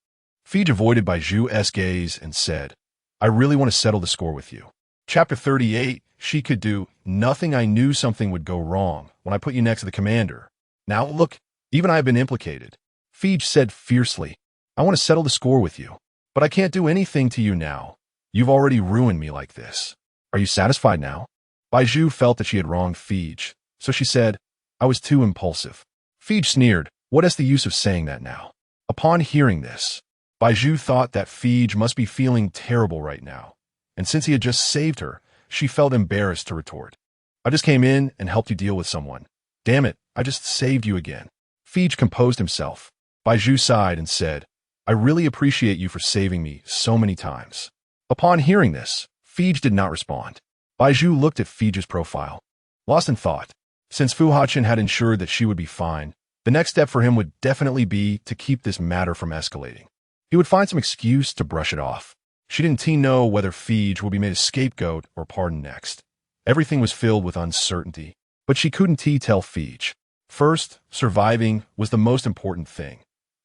FAKED avoided Bai Zhu's gaze and said, "I really want to settle the score with you." Chapter 38, "She could do nothing. I knew something would go wrong when I put you next to the commander. Now look, even I have been implicated." FAKED said fiercely, "I want to settle the score with you, but I can't do anything to you now. You've already ruined me like this. Are you satisfied now?" Bai Zhu felt that she had wronged FAKED, so she said, "I was too impulsive." FAKED sneered, "What is the use of saying that now?" Upon hearing this, Bai Zhu thought that FAKED must be feeling terrible right now, and since he had just saved her, she felt embarrassed to retort, "I just came in and helped you deal with someone. Damn it, I just saved you again." FAKED composed himself. Bai Zhu sighed and said, "I really appreciate you for saving me so many times." Upon hearing this, FAKED did not respond. Bai Zhu looked at FAKED's profile, lost in thought. Since Fu Hechen had ensured that she would be fine, the next step for him would definitely be to keep this matter from escalating. He would find some excuse to brush it off. She didn't know whether FAKED would be made a scapegoat or pardoned next. Everything was filled with uncertainty, but she couldn't tell FAKED. First, surviving was the most important thing.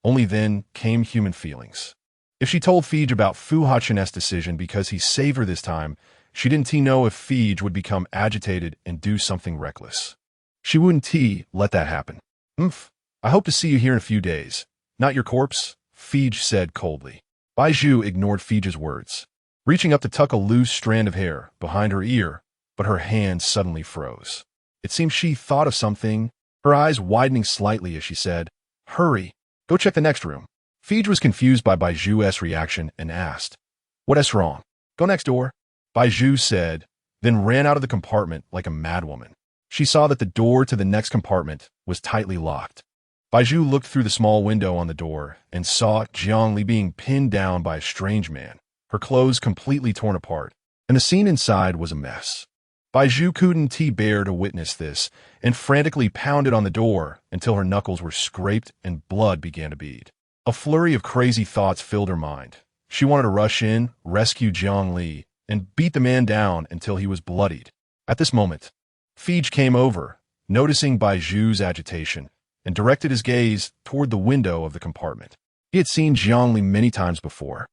Only then came human feelings. If she told FAKED about Fu Hechen's decision because he saved her this time, she didn't know if FAKED would become agitated and do something reckless. She wouldn't let that happen. I hope to see you here in a few days. Not your corpse," FAKED said coldly. Bai Zhu ignored FAKED's words, reaching up to tuck a loose strand of hair behind her ear, but her hand suddenly froze. It seemed she thought of something, her eyes widening slightly as she said, "Hurry, go check the next room." Fij was confused by Bai Zhu's reaction and asked, "What's wrong?" "Go next door," Bai Zhu said, then ran out of the compartment like a madwoman. She saw that the door to the next compartment was tightly locked. Bai Zhu looked through the small window on the door and saw Jiangli being pinned down by a strange man, her clothes completely torn apart, and the scene inside was a mess. Bai Zhu couldn't bear to witness this and frantically pounded on the door until her knuckles were scraped and blood began to bead. A flurry of crazy thoughts filled her mind. She wanted to rush in, rescue Jiangli, and beat the man down until he was bloodied. At this moment, Fij came over, noticing Bai Zhu's agitation, and directed his gaze toward the window of the compartment. He had seen Jiangli many times before,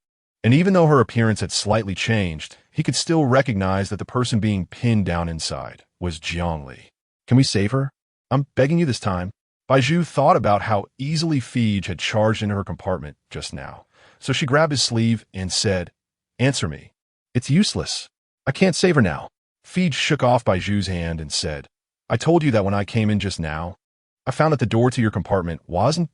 and even though her appearance had slightly changed, he could still recognize that the person being pinned down inside was Jiangli. "Can we save her? I'm begging you this time." Bai Zhu thought about how easily Fij had charged into her compartment just now, so she grabbed his sleeve and said, "Answer me." "It's useless. I can't save her now." Fij shook off Bai Zhu's hand and said, "I told you that when I came in just now. I found that the door to your compartment wasn't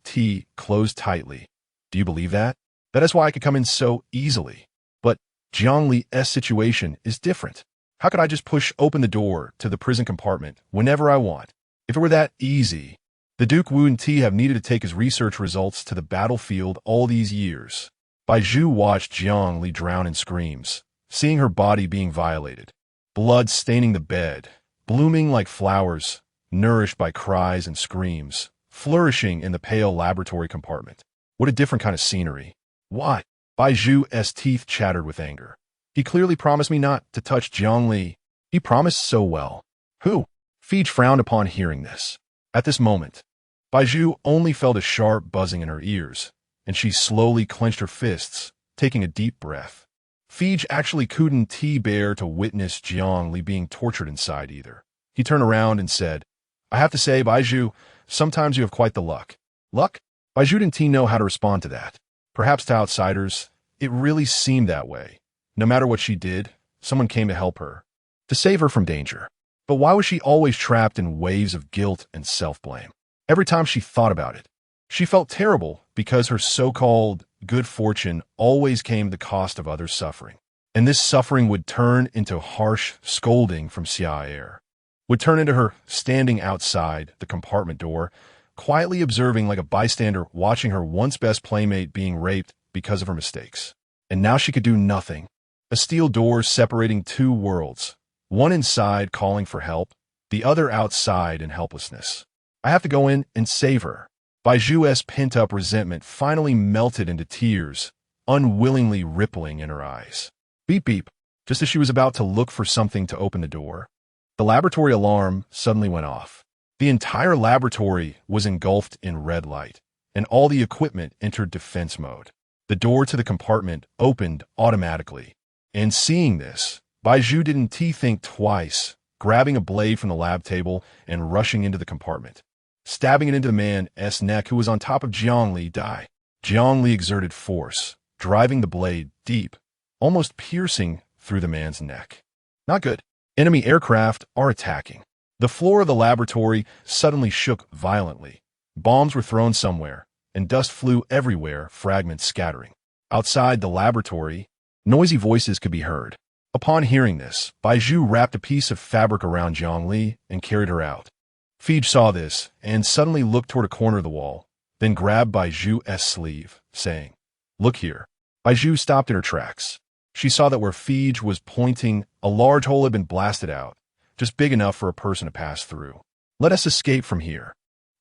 closed tightly. Do you believe that? That is why I could come in so easily. But Jiangli's situation is different. How could I just push open the door to the prison compartment whenever I want? If it were that easy, the Duke wouldn't have needed to take his research results to the battlefield all these years." Bai Zhu watched Jiangli drown in screams, seeing her body being violated, blood staining the bed, blooming like flowers, nourished by cries and screams, flourishing in the pale laboratory compartment. What a different kind of scenery. "What?" Bai Zhu's teeth chattered with anger. "He clearly promised me not to touch Jiangli. He promised so well." "Who?" Fij frowned upon hearing this. At this moment, Bai Zhu only felt a sharp buzzing in her ears, and she slowly clenched her fists, taking a deep breath. Fij actually couldn't bear to witness Jiangli being tortured inside either. He turned around and said, "I have to say, Bai Zhu, sometimes you have quite the luck." "Luck?" Bai Zhu didn't know how to respond to that. Perhaps to outsiders, it really seemed that way. No matter what she did, someone came to help her, to save her from danger. But why was she always trapped in waves of guilt and self-blame? Every time she thought about it, she felt terrible because her so-called good fortune always came at the cost of others' suffering. And this suffering would turn into harsh scolding from CIR, would turn into her standing outside the compartment door, quietly observing like a bystander watching her once best playmate being raped because of her mistakes. And now she could do nothing. A steel door separating two worlds, one inside calling for help, the other outside in helplessness. "I have to go in and save her." Bai Zhu's pent-up resentment finally melted into tears, unwillingly rippling in her eyes. Beep beep, just as she was about to look for something to open the door, the laboratory alarm suddenly went off. The entire laboratory was engulfed in red light, and all the equipment entered defense mode. The door to the compartment opened automatically. And seeing this, Bai Zhu didn't think twice, grabbing a blade from the lab table and rushing into the compartment, stabbing it into the man's neck who was on top of Jiangli. Jiangli exerted force, driving the blade deep, almost piercing through the man's neck. Not good. Enemy aircraft are attacking. The floor of the laboratory suddenly shook violently. Bombs were thrown somewhere, and dust flew everywhere, fragments scattering. Outside the laboratory, noisy voices could be heard. Upon hearing this, Bai Zhu wrapped a piece of fabric around Jiangli and carried her out. Fij saw this and suddenly looked toward a corner of the wall, then grabbed Bai Zhu's sleeve, saying, "Look here." Bai Zhu stopped in her tracks. She saw that where Fij was pointing, a large hole had been blasted out, just big enough for a person to pass through. "Let us escape from here."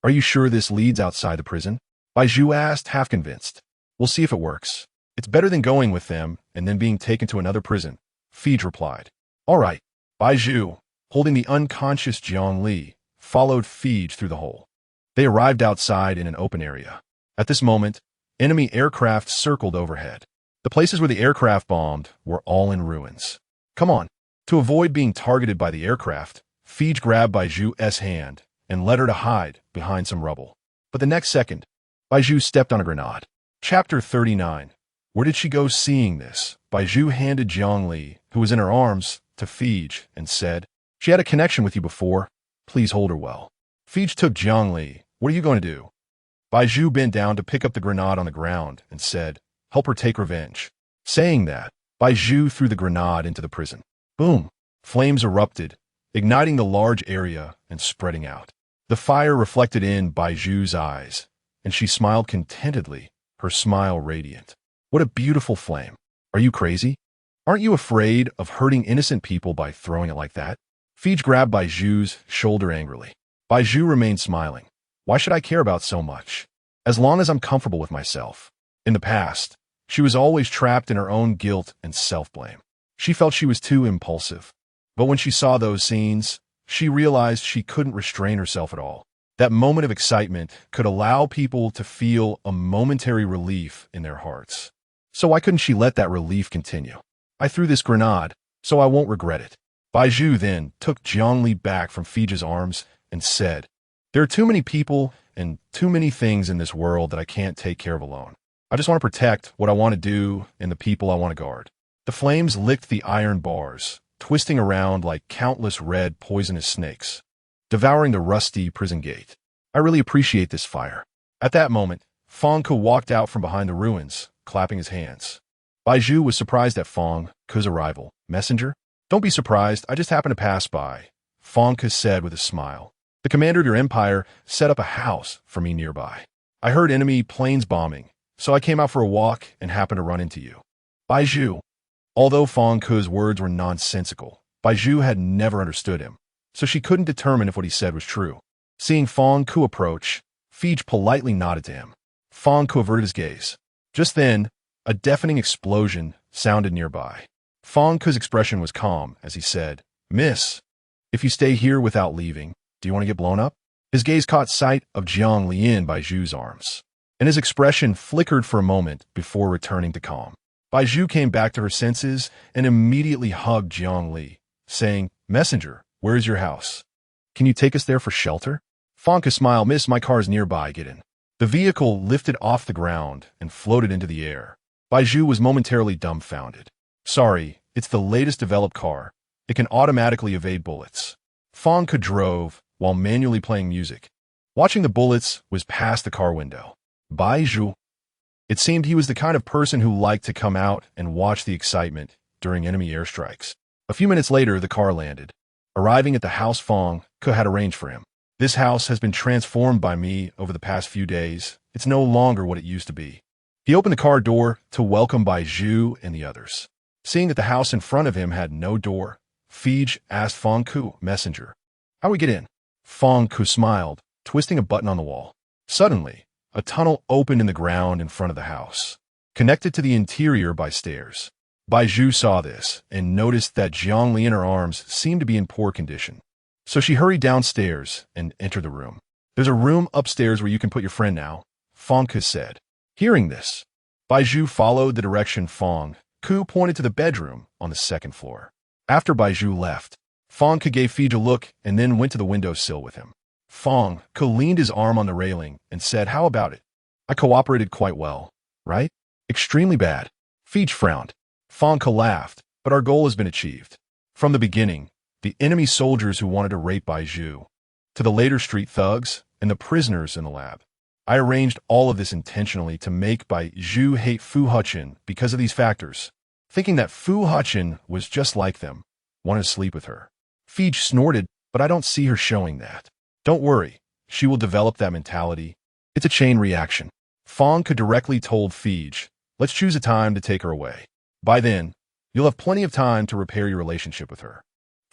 "Are you sure this leads outside the prison?" Bai Zhu asked, half convinced. "We'll see if it works. It's better than going with them and then being taken to another prison," Fij replied. "All right." Bai Zhu, holding the unconscious Jiangli, followed Fij through the hole. They arrived outside in an open area. At this moment, enemy aircraft circled overhead. The places where the aircraft bombed were all in ruins. "Come on." To avoid being targeted by the aircraft, Fij grabbed Bai Zhu's hand and led her to hide behind some rubble. But the next second, Bai Zhu stepped on a grenade. Chapter 39. Where did she go seeing this? Bai Zhu handed Jiangli, who was in her arms, to Fij and said, "She had a connection with you before." Please hold her well. Fij took Zhongli. What are you going to do? Bai Zhu bent down to pick up the grenade on the ground and said, help her take revenge. Saying that, Bai Zhu threw the grenade into the prison. Boom! Flames erupted, igniting the large area and spreading out. The fire reflected in Bai Zhu's eyes, and she smiled contentedly, her smile radiant. What a beautiful flame. Are you crazy? Aren't you afraid of hurting innocent people by throwing it like that? Fij grabbed Bai Zhu's shoulder angrily. Bai Zhu remained smiling. Why should I care about so much? As long as I'm comfortable with myself. In the past, she was always trapped in her own guilt and self-blame. She felt she was too impulsive. But when she saw those scenes, she realized she couldn't restrain herself at all. That moment of excitement could allow people to feel a momentary relief in their hearts. So why couldn't she let that relief continue? I threw this grenade, so I won't regret it. Bai Zhu then took Zhongli back from Fij's arms and said, there are too many people and too many things in this world that I can't take care of alone. I just want to protect what I want to do and the people I want to guard. The flames licked the iron bars, twisting around like countless red poisonous snakes, devouring the rusty prison gate. I really appreciate this fire. At that moment, Fang Ke walked out from behind the ruins, clapping his hands. Bai Zhu was surprised at Fang Ke's arrival. Messenger? Don't be surprised, I just happened to pass by, Fang Ke said with a smile. The commander of your empire set up a house for me nearby. I heard enemy planes bombing, so I came out for a walk and happened to run into you. Bai Zhu. Although Fang Ke's words were nonsensical, Bai Zhu had never understood him, so she couldn't determine if what he said was true. Seeing Fang Ke approach, Fij politely nodded to him. Fang Ke averted his gaze. Just then, a deafening explosion sounded nearby. Fang Ke's expression was calm as he said, Miss, if you stay here without leaving, do you want to get blown up? His gaze caught sight of Jiang Li in Bai Zhu's arms, and his expression flickered for a moment before returning to calm. Bai Zhu came back to her senses and immediately hugged Jiang Li, saying, Messenger, where is your house? Can you take us there for shelter? Fang Ke smiled, Miss, my car is nearby, get in. The vehicle lifted off the ground and floated into the air. Bai Zhu was momentarily dumbfounded. Sorry, it's the latest developed car. It can automatically evade bullets. Fang Ke drove while manually playing music. Watching the bullets was past the car window. Bai Zhu. It seemed he was the kind of person who liked to come out and watch the excitement during enemy airstrikes. A few minutes later, the car landed, arriving at the house Fang Ke had arranged for him. This house has been transformed by me over the past few days. It's no longer what it used to be. He opened the car door to welcome Bai Zhu and the others. Seeing that the house in front of him had no door, Fij asked Fang Ke, Messenger, how do we get in? Fang Ke smiled, twisting a button on the wall. Suddenly, a tunnel opened in the ground in front of the house, connected to the interior by stairs. Bai Zhu saw this and noticed that Jiang Li in her arms seemed to be in poor condition. So she hurried downstairs and entered the room. There's a room upstairs where you can put your friend now, Fang Ke said. Hearing this, Bai Zhu followed the direction Fang Ke pointed to the bedroom on the second floor. After Bai Zhu left, Fang Ke gave Fij a look and then went to the windowsill with him. Fang Ke leaned his arm on the railing and said, how about it? I cooperated quite well, right? Extremely bad. Fij frowned. Fang Ke laughed, but our goal has been achieved. From the beginning, the enemy soldiers who wanted to rape Bai Zhu, to the later street thugs and the prisoners in the lab. I arranged all of this intentionally to make Bai Zhu hate Fu Hechen because of these factors, thinking that Fu Hechen was just like them, wanted to sleep with her. Fij snorted, but I don't see her showing that. Don't worry, she will develop that mentality. It's a chain reaction. Fang Ke directly told Fij, let's choose a time to take her away. By then, you'll have plenty of time to repair your relationship with her.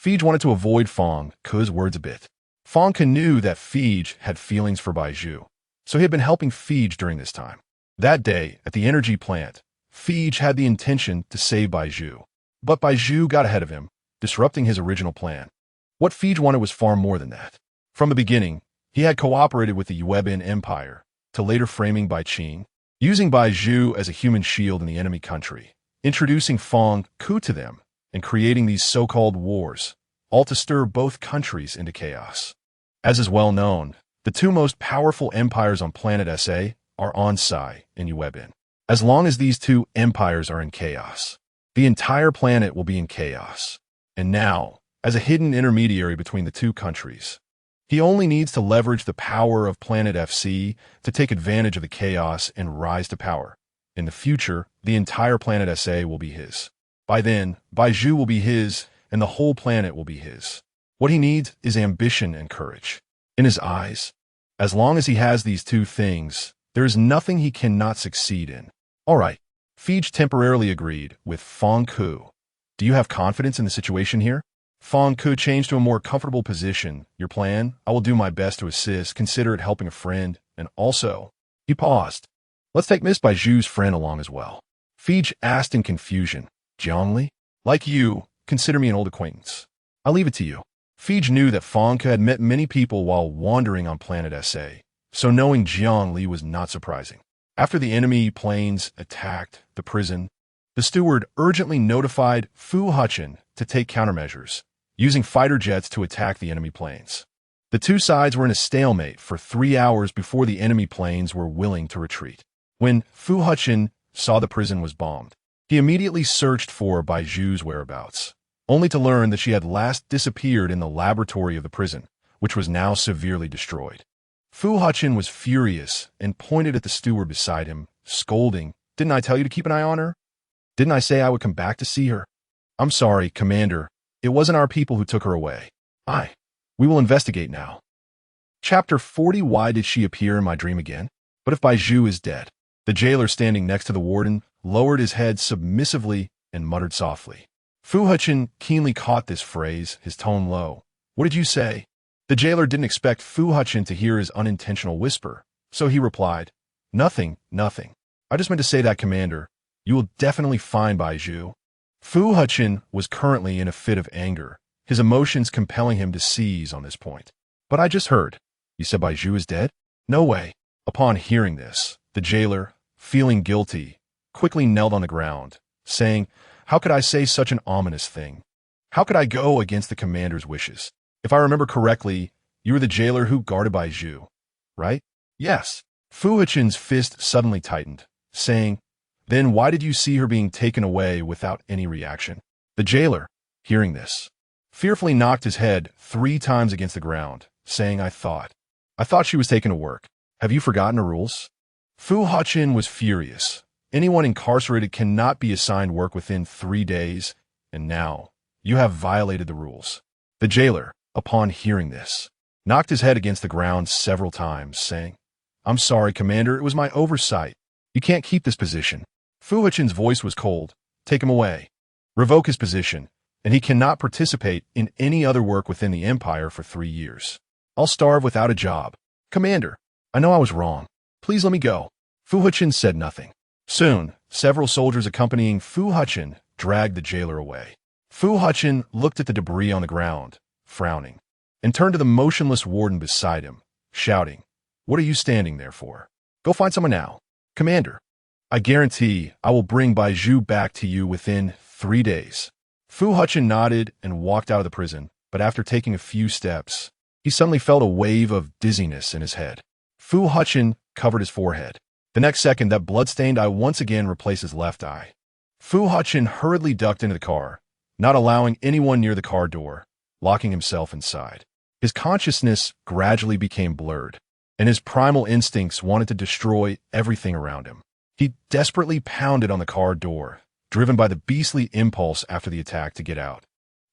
Fij wanted to avoid Fang Ke's words a bit. Fang Ke knew that Fij had feelings for Bai Zhu, so he had been helping Fij during this time. That day, at the energy plant, Fij had the intention to save Bai Zhu, but Bai Zhu got ahead of him, disrupting his original plan. What Fij wanted was far more than that. From the beginning, he had cooperated with the Yuebin Empire, to later framing Bai Qing, using Bai Zhu as a human shield in the enemy country, introducing Fang Ke to them, and creating these so-called wars, all to stir both countries into chaos. As is well known, the two most powerful empires on planet SA are Onsai and Yuebin. As long as these two empires are in chaos, the entire planet will be in chaos. And now, as a hidden intermediary between the two countries, He only needs to leverage the power of planet FC to take advantage of the chaos and rise to power. In the future, the entire planet SA will be his. By then, Bai Zhu will be his, and the whole planet will be his. What he needs is ambition and courage. In his eyes, as long as he has these two things, there is nothing he cannot succeed in. All right, Fij temporarily agreed with Fong Ku. Do you have confidence in the situation here? Fong Ku changed to a more comfortable position. Your plan? I will do my best to assist. Consider it helping a friend. And also, he paused. Let's take Miss Bai Zhu's friend along as well. Fij asked in confusion. Jiangli? Like you, consider me an old acquaintance. I'll leave it to you. Fij knew that Fong Ku had met many people while wandering on planet SA, so knowing Jiangli was not surprising. After the enemy planes attacked the prison, the steward urgently notified Fu Hechen to take countermeasures, using fighter jets to attack the enemy planes. The two sides were in a stalemate for 3 hours before the enemy planes were willing to retreat. When Fu Hechen saw the prison was bombed, he immediately searched for Bai Zhu's whereabouts, only to learn that she had last disappeared in the laboratory of the prison, which was now severely destroyed. Fu Hechen was furious and pointed at the steward beside him, scolding, "Didn't I tell you to keep an eye on her? Didn't I say I would come back to see her? I'm sorry, Commander. It wasn't our people who took her away. We will investigate now." Chapter 40. Why did she appear in my dream again? But if Bai Zhu is dead? The jailer standing next to the warden lowered his head submissively and muttered softly. Fu Hechen keenly caught this phrase, his tone low. "What did you say?" The jailer didn't expect Fu Hechen to hear his unintentional whisper, so he replied, Nothing. I just meant to say that, Commander. You will definitely find Bai Zhu." Fu Hechen was currently in a fit of anger, his emotions compelling him to seize on this point. "But I just heard. You said Bai Zhu is dead?" "No way." Upon hearing this, the jailer, feeling guilty, quickly knelt on the ground, saying, "How could I say such an ominous thing? How could I go against the commander's wishes? If I remember correctly, you were the jailer who guarded Bai Zhu, right?" "Yes." Fu Hechen's fist suddenly tightened, saying, "Then why did you see her being taken away without any reaction?" The jailer, hearing this, fearfully knocked his head 3 times against the ground, saying, I thought she was taken to work. Have you forgotten the rules?" Fu Hechen was furious. Anyone incarcerated cannot be assigned work within 3 days, and now you have violated the rules. The jailer, upon hearing this, knocked his head against the ground several times, saying, "I'm sorry, Commander, it was my oversight. You can't keep this position." Fu Hechen's voice was cold. "Take him away. Revoke his position, and he cannot participate in any other work within the Empire for 3 years. I'll starve without a job. Commander, I know I was wrong. Please let me go." Fu Hechen said nothing. Soon, several soldiers accompanying Fu Hechen dragged the jailer away. Fu Hechen looked at the debris on the ground, frowning, and turned to the motionless warden beside him, shouting, "What are you standing there for? Go find someone now." "Commander, I guarantee I will bring Bai Zhu back to you within 3 days." Fu Hechen nodded and walked out of the prison, but after taking a few steps, he suddenly felt a wave of dizziness in his head. Fu Hechen covered his forehead. The next second, that blood-stained eye once again replaced his left eye. Fu Hechen hurriedly ducked into the car, not allowing anyone near the car door, locking himself inside. His consciousness gradually became blurred, and his primal instincts wanted to destroy everything around him. He desperately pounded on the car door, driven by the beastly impulse after the attack to get out.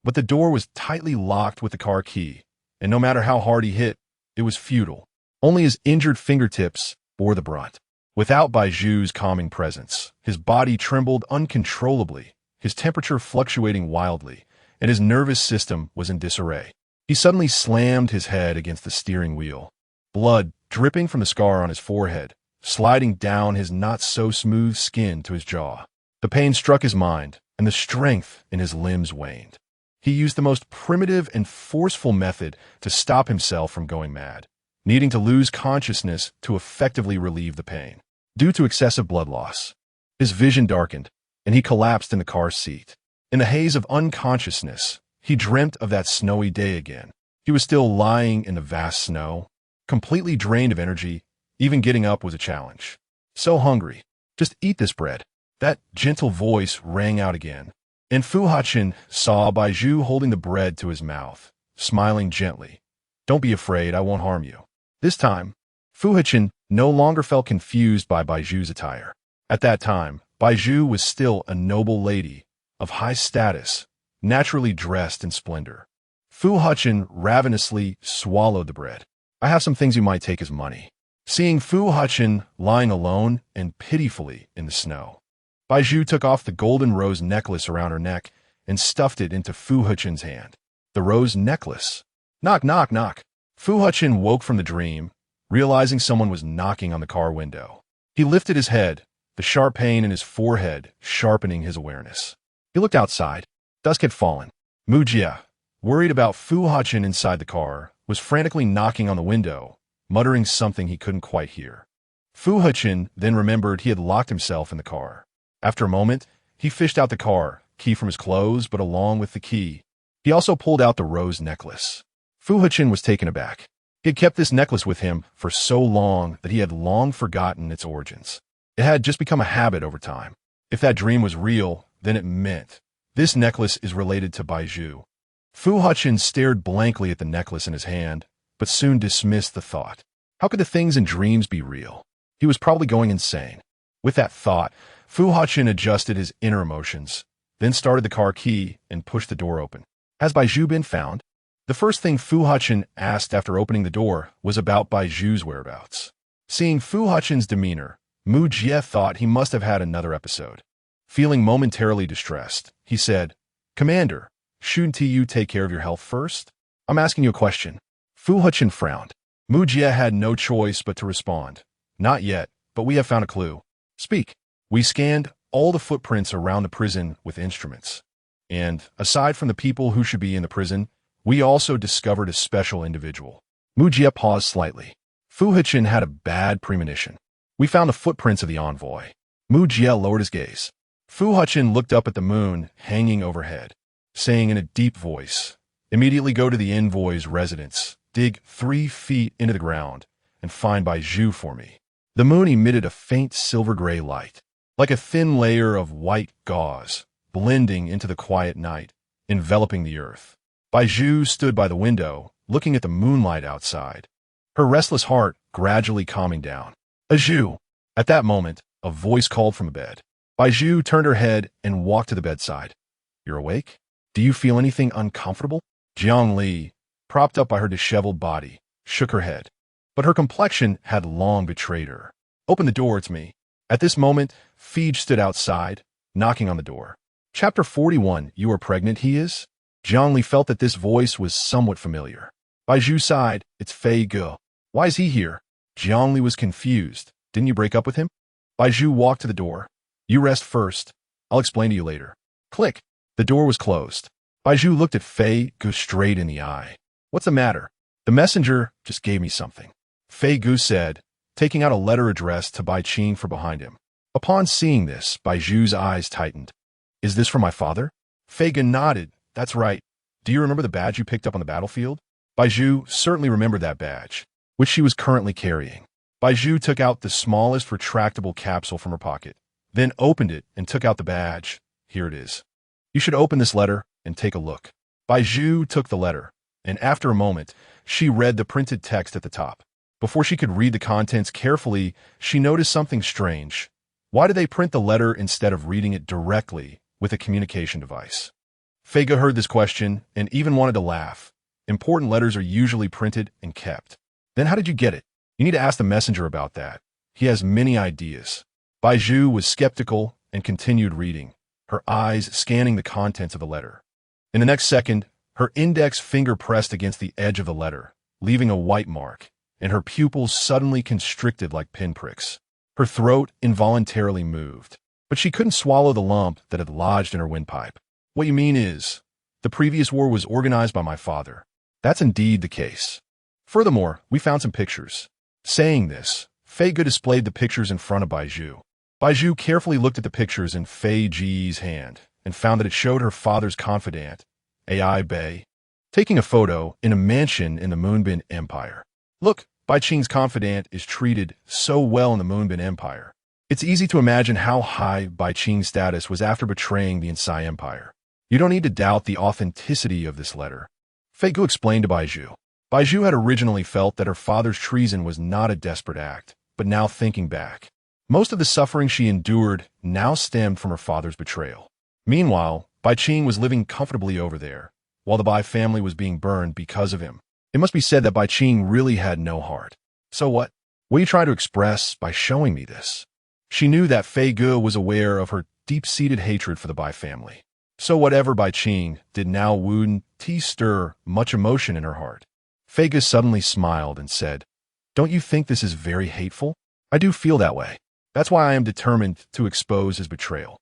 But the door was tightly locked with the car key, and no matter how hard he hit, it was futile. Only his injured fingertips bore the brunt. Without Bai Zhu's calming presence, his body trembled uncontrollably, his temperature fluctuating wildly, and his nervous system was in disarray. He suddenly slammed his head against the steering wheel, blood dripping from the scar on his forehead, sliding down his not-so-smooth skin to his jaw. The pain struck his mind, and the strength in his limbs waned. He used the most primitive and forceful method to stop himself from going mad, needing to lose consciousness to effectively relieve the pain. Due to excessive blood loss, his vision darkened, and he collapsed in the car seat. In the haze of unconsciousness, he dreamt of that snowy day again. He was still lying in the vast snow, completely drained of energy. Even getting up was a challenge. "So hungry. Just eat this bread." That gentle voice rang out again, and Fu Hechen saw Bai Zhu holding the bread to his mouth, smiling gently, Don't be afraid, I won't harm you. This time, Fu Hechen no longer felt confused by Bai Zhu's attire. At that time, Bai Zhu was still a noble lady of high status, naturally dressed in splendor. Fu Hechen ravenously swallowed the bread. I have some things you might take as money. Seeing Fu Hechen lying alone and pitifully in the snow, Bai Zhu took off the golden rose necklace around her neck and stuffed it into Fu Hechen's hand. The rose necklace. Knock, knock, knock. Fu Hechen woke from the dream, realizing someone was knocking on the car window. He lifted his head, the sharp pain in his forehead sharpening his awareness. He looked outside. Dusk had fallen. Mu Jie, worried about Fu Hechen inside the car, was frantically knocking on the window, muttering something he couldn't quite hear. Fu Hechen then remembered he had locked himself in the car. After a moment, he fished out the car key from his clothes, but along with the key, he also pulled out the rose necklace. Fu Hechen was taken aback. He had kept this necklace with him for so long that he had long forgotten its origins. It had just become a habit over time. If that dream was real, then it meant this necklace is related to Bai Zhu. Fu Hechen stared blankly at the necklace in his hand, but soon dismissed the thought. How could the things in dreams be real? He was probably going insane. With that thought, Fu Hechen adjusted his inner emotions, then started the car key and pushed the door open. Has Bai Zhu been found? The first thing Fu Hechen asked after opening the door was about Bai Zhu's whereabouts. Seeing Fu Hechen's demeanor, Mu Jie thought he must have had another episode. Feeling momentarily distressed, he said, "Commander, shouldn't you take care of your health first? I'm asking you a question." Fu Hechen frowned. Mu Jie had no choice but to respond. "Not yet, but we have found a clue." "Speak." "We scanned all the footprints around the prison with instruments. And, aside from the people who should be in the prison, we also discovered a special individual." Mu Jie paused slightly. Fu Hechen had a bad premonition. "We found the footprints of the envoy." Mu Jie lowered his gaze. Fu Hechen looked up at the moon hanging overhead, saying in a deep voice, "Immediately go to the envoy's residence, dig 3 feet into the ground, and find Bai Zhu for me." The moon emitted a faint silver-gray light, like a thin layer of white gauze, blending into the quiet night, enveloping the earth. Bai Zhu stood by the window, looking at the moonlight outside, her restless heart gradually calming down. "Zhu!" At that moment, a voice called from the bed. Bai Zhu turned her head and walked to the bedside. "You're awake? Do you feel anything uncomfortable?" Jiang Li, propped up by her disheveled body, shook her head. But her complexion had long betrayed her. "Open the door, it's me." At this moment, Fij stood outside, knocking on the door. Chapter 41, You Are Pregnant, He Is? Jiang Li felt that this voice was somewhat familiar. Bai Zhu sighed, "It's Fei Ge. Why is he here?" Jiang Li was confused. "Didn't you break up with him?" Bai Zhu walked to the door. "You rest first. I'll explain to you later." Click. The door was closed. Bai Zhu looked at Fei Ge straight in the eye. "What's the matter?" "The messenger just gave me something," Fei Ge said, taking out a letter addressed to Bai Qing from behind him. Upon seeing this, Bai Zhu's eyes tightened. "Is this from my father?" Fei Ge nodded. "That's right. Do you remember the badge you picked up on the battlefield?" Bai Zhu certainly remembered that badge, which she was currently carrying. Bai Zhu took out the smallest retractable capsule from her pocket, then opened it and took out the badge. "Here it is. You should open this letter and take a look." Bai Zhu took the letter, and after a moment, she read the printed text at the top. Before she could read the contents carefully, she noticed something strange. Why did they print the letter instead of reading it directly with a communication device? Fei Ge heard this question and even wanted to laugh. Important letters are usually printed and kept. "Then how did you get it?" "You need to ask the messenger about that. He has many ideas." Bai Zhu was skeptical and continued reading, her eyes scanning the contents of the letter. In the next second, her index finger pressed against the edge of the letter, leaving a white mark, and her pupils suddenly constricted like pinpricks. Her throat involuntarily moved, but she couldn't swallow the lump that had lodged in her windpipe. "What you mean is, the previous war was organized by my father." "That's indeed the case. Furthermore, we found some pictures." Saying this, Fei Ge displayed the pictures in front of Bai Zhu. Bai Zhu carefully looked at the pictures in Fei Ge's hand and found that it showed her father's confidant, Ai Bai, taking a photo in a mansion in the Moonbin Empire. "Look, Bai Qing's confidant is treated so well in the Moonbin Empire. It's easy to imagine how high Bai Qing's status was after betraying the Insai Empire. You don't need to doubt the authenticity of this letter." Fei Ge explained to Bai Zhu. Bai Zhu had originally felt that her father's treason was not a desperate act, but now thinking back, most of the suffering she endured now stemmed from her father's betrayal. Meanwhile, Bai Qing was living comfortably over there, while the Bai family was being burned because of him. It must be said that Bai Qing really had no heart. So what? What are you trying to express by showing me this? She knew that Fei Ge was aware of her deep-seated hatred for the Bai family. So whatever Bai Qing did now wouldn't stir much emotion in her heart. Fei Ge suddenly smiled and said, "Don't you think this is very hateful? I do feel that way. That's why I am determined to expose his betrayal."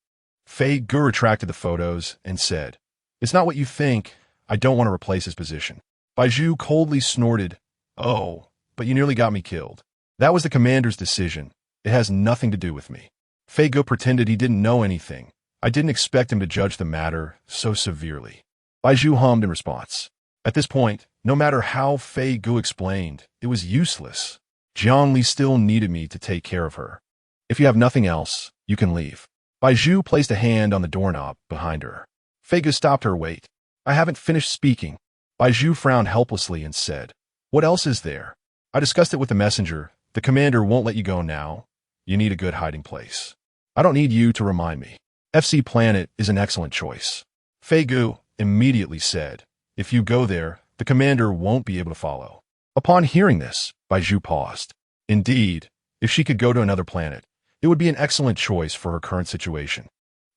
Fei Ge retracted the photos and said, "It's not what you think. I don't want to replace his position." Bai Zhu coldly snorted, "Oh, but you nearly got me killed. That was the commander's decision. It has nothing to do with me." Fei Ge pretended he didn't know anything. "I didn't expect him to judge the matter so severely." Bai Zhu hummed in response. At this point, no matter how Fei Ge explained, it was useless. Li still needed me to take care of her. "If you have nothing else, you can leave." Bai Zhu placed a hand on the doorknob behind her. Fei Ge stopped her. "Wait. I haven't finished speaking." Bai Zhu frowned helplessly and said, "What else is there? I discussed it with the messenger. The commander won't let you go now. You need a good hiding place. I don't need you to remind me. FC Planet is an excellent choice." Fei Ge immediately said, "If you go there, the commander won't be able to follow." Upon hearing this, Bai Zhu paused. Indeed, if she could go to another planet, it would be an excellent choice for her current situation.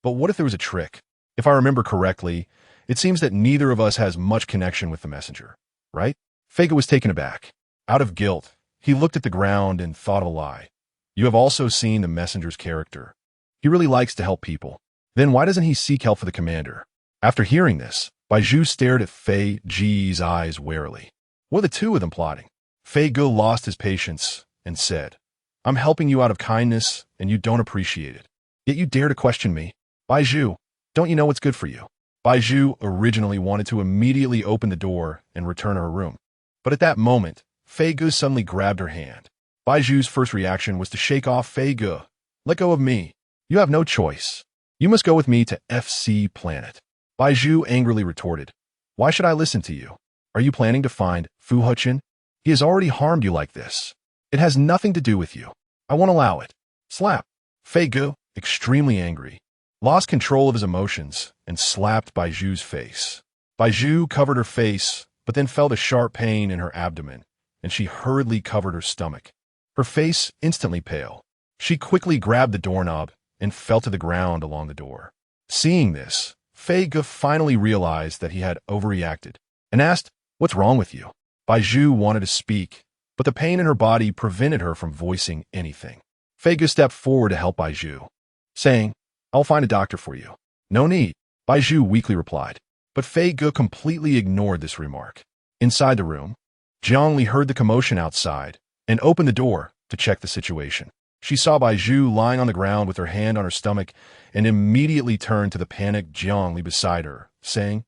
But what if there was a trick? If I remember correctly, it seems that neither of us has much connection with the messenger, right? Fei Ge was taken aback. Out of guilt, he looked at the ground and thought of a lie. "You have also seen the messenger's character. He really likes to help people. Then why doesn't he seek help for the commander?" After hearing this, Bai Zhu stared at Fei Ge's eyes warily. What are the two of them plotting? Fei Ge lost his patience and said, "I'm helping you out of kindness, and you don't appreciate it. Yet you dare to question me. Bai Zhu, don't you know what's good for you?" Bai Zhu originally wanted to immediately open the door and return to her room. But at that moment, Fei Ge suddenly grabbed her hand. Bai Zhu's first reaction was to shake off Fei Ge. "Let go of me. You have no choice. You must go with me to FC Planet." Bai Zhu angrily retorted, "Why should I listen to you? Are you planning to find Fu Hechen? He has already harmed you like this. It has nothing to do with you. I won't allow it." Slap. Fei Ge, extremely angry, lost control of his emotions and slapped Bai Zhu's face. Bai Zhu covered her face, but then felt a sharp pain in her abdomen, and she hurriedly covered her stomach. Her face instantly pale. She quickly grabbed the doorknob and fell to the ground along the door. Seeing this, Fei Ge finally realized that he had overreacted and asked, "What's wrong with you?" Bai Zhu wanted to speak, but the pain in her body prevented her from voicing anything. Fei Ge stepped forward to help Bai Zhu, saying, "I'll find a doctor for you." "No need," Bai Zhu weakly replied. But Fei Ge completely ignored this remark. Inside the room, Li heard the commotion outside and opened the door to check the situation. She saw Bai Zhu lying on the ground with her hand on her stomach and immediately turned to the panicked Li beside her, saying,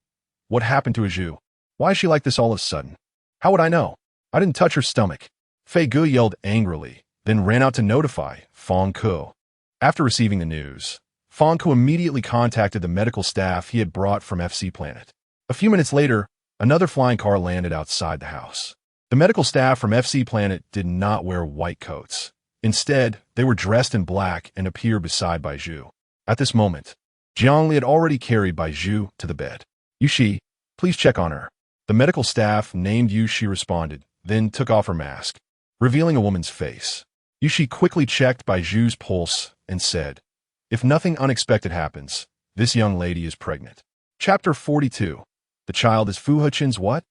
"What happened to Zhu? Why is she like this all of a sudden? How would I know? I didn't touch her stomach." Fei Ge yelled angrily, then ran out to notify Fang Ke. After receiving the news, Fang Ke immediately contacted the medical staff he had brought from FC Planet. A few minutes later, another flying car landed outside the house. The medical staff from FC Planet did not wear white coats. Instead, they were dressed in black and appeared beside Bai Zhu. At this moment, Li had already carried Bai Zhu to the bed. "Yushi, please check on her." The medical staff named Yushi responded, then took off her mask, revealing a woman's face. Yushi quickly checked Bai Zhu's pulse and said, "If nothing unexpected happens, this young lady is pregnant." Chapter 42. The child is Fu Hechen's what?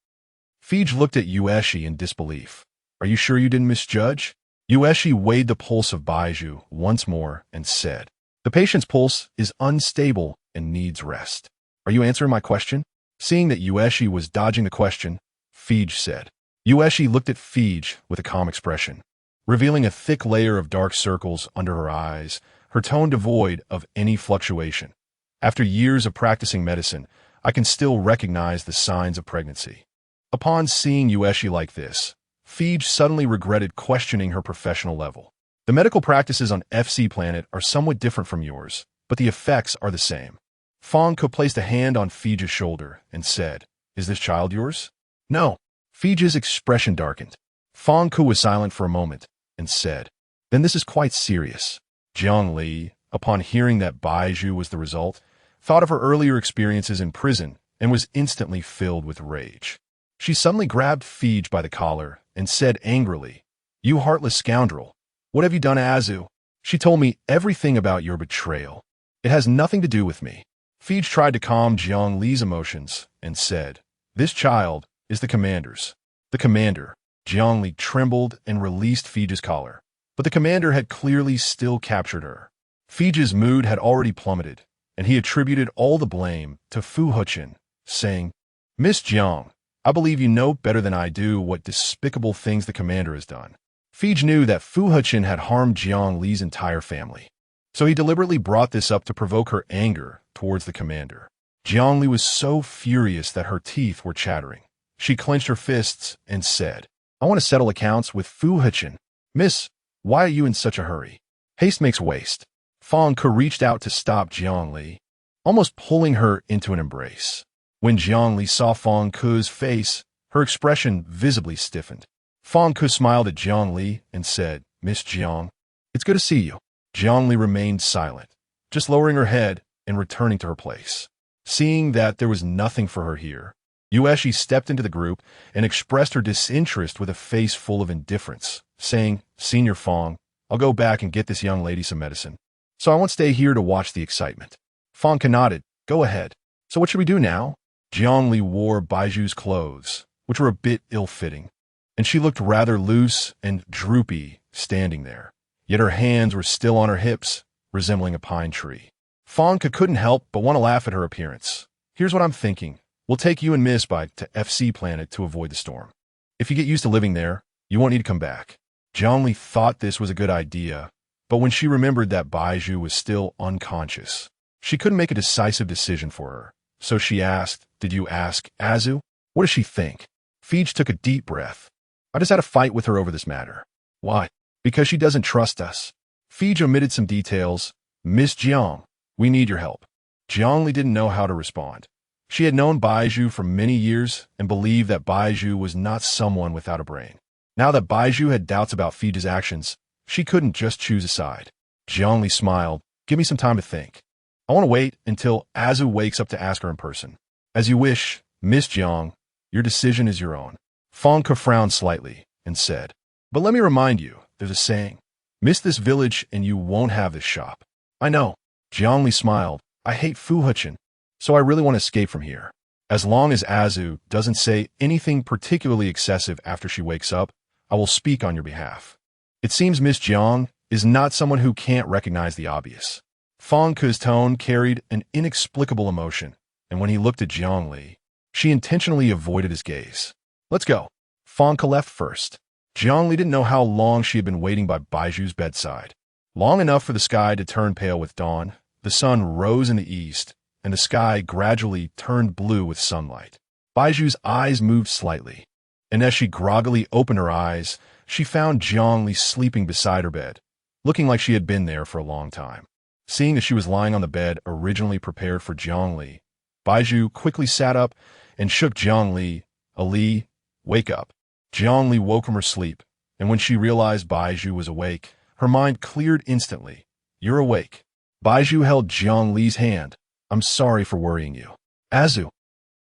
Fij looked at Yueshi in disbelief. "Are you sure you didn't misjudge?" Yueshi weighed the pulse of Bai Zhu once more and said, "The patient's pulse is unstable and needs rest. Are you answering my question?" Seeing that Yueshi was dodging the question, Fij said. Yueshi looked at Fij with a calm expression, revealing a thick layer of dark circles under her eyes, her tone devoid of any fluctuation. "After years of practicing medicine, I can still recognize the signs of pregnancy." Upon seeing Yueshi like this, Fij suddenly regretted questioning her professional level. "The medical practices on FC Planet are somewhat different from yours, but the effects are the same." Fang Ke placed a hand on Fij's shoulder and said, "Is this child yours?" "No." Fige's expression darkened. Fang Ke was silent for a moment and said, "Then this is quite serious." Jiang Li, upon hearing that Bai Zhu was the result, thought of her earlier experiences in prison and was instantly filled with rage. She suddenly grabbed Fige by the collar and said angrily, "You heartless scoundrel! What have you done, Azu? She told me everything about your betrayal. It has nothing to do with me." Fige tried to calm Jiang Li's emotions and said, "This child is the commander's." The commander. Jiang Li trembled and released Fige's collar, but the commander had clearly still captured her. Fige's mood had already plummeted, and he attributed all the blame to Fu Hechen, saying, "Miss Jiang, I believe you know better than I do what despicable things the commander has done." Fige knew that Fu Hechen had harmed Jiang Li's entire family, so he deliberately brought this up to provoke her anger towards the commander. Jiang Li was so furious that her teeth were chattering. She clenched her fists and said, "I want to settle accounts with Fu Hechen." "Miss, why are you in such a hurry? Haste makes waste." Fang Ke reached out to stop Jiang Li, almost pulling her into an embrace. When Jiang Li saw Fang Ke's face, her expression visibly stiffened. Fang Ke smiled at Jiang Li and said, "Miss Jiang, it's good to see you." Jiang Li remained silent, just lowering her head and returning to her place. Seeing that there was nothing for her here, Yueshi stepped into the group and expressed her disinterest with a face full of indifference, saying, "Senior Fang, I'll go back and get this young lady some medicine, so I won't stay here to watch the excitement." Fang Ke nodded. "Go ahead. So what should we do now?" Jiang Li wore Bai Zhu's clothes, which were a bit ill-fitting, and she looked rather loose and droopy standing there, yet her hands were still on her hips, resembling a pine tree. Fang Ke couldn't help but want to laugh at her appearance. "Here's what I'm thinking. We'll take you and Miss Bai to FC Planet to avoid the storm. If you get used to living there, you won't need to come back." Jiang Li thought this was a good idea, but when she remembered that Bai Zhu was still unconscious, she couldn't make a decisive decision for her. So she asked, "Did you ask Azu? What does she think?" Fige took a deep breath. "I just had a fight with her over this matter." "Why?" "Because she doesn't trust us." Fige omitted some details. "Miss Jiang, we need your help." Jiang Li didn't know how to respond. She had known Bai Zhu for many years and believed that Bai Zhu was not someone without a brain. Now that Bai Zhu had doubts about Fige's actions, she couldn't just choose a side. Jiang Li smiled. "Give me some time to think. I want to wait until Azu wakes up to ask her in person." "As you wish, Miss Jiang. Your decision is your own." Fang Ke frowned slightly and said, "But let me remind you, there's a saying, miss this village and you won't have this shop." "I know." Jiang Li smiled. "I hate Fu Hechen, so I really want to escape from here. As long as Azu doesn't say anything particularly excessive after she wakes up, I will speak on your behalf." It seems Miss Jiang is not someone who can't recognize the obvious. Fang Ke's tone carried an inexplicable emotion, and when he looked at Jiang Li, she intentionally avoided his gaze. "Let's go." Fang Ke left first. Jiang Li didn't know how long she had been waiting by Bai Zhu's bedside. Long enough for the sky to turn pale with dawn. The sun rose in the east, and the sky gradually turned blue with sunlight. Bai Zhu's eyes moved slightly, and as she groggily opened her eyes, she found Jiang Li sleeping beside her bed, looking like she had been there for a long time. Seeing that she was lying on the bed originally prepared for Jiang Li, Bai Zhu quickly sat up and shook Jiang Li. "Ali, wake up." Jiang Li woke from her sleep, and when she realized Bai Zhu was awake, her mind cleared instantly. "You're awake." Bai Zhu held Jiang Li's hand. "I'm sorry for worrying you." "Azu."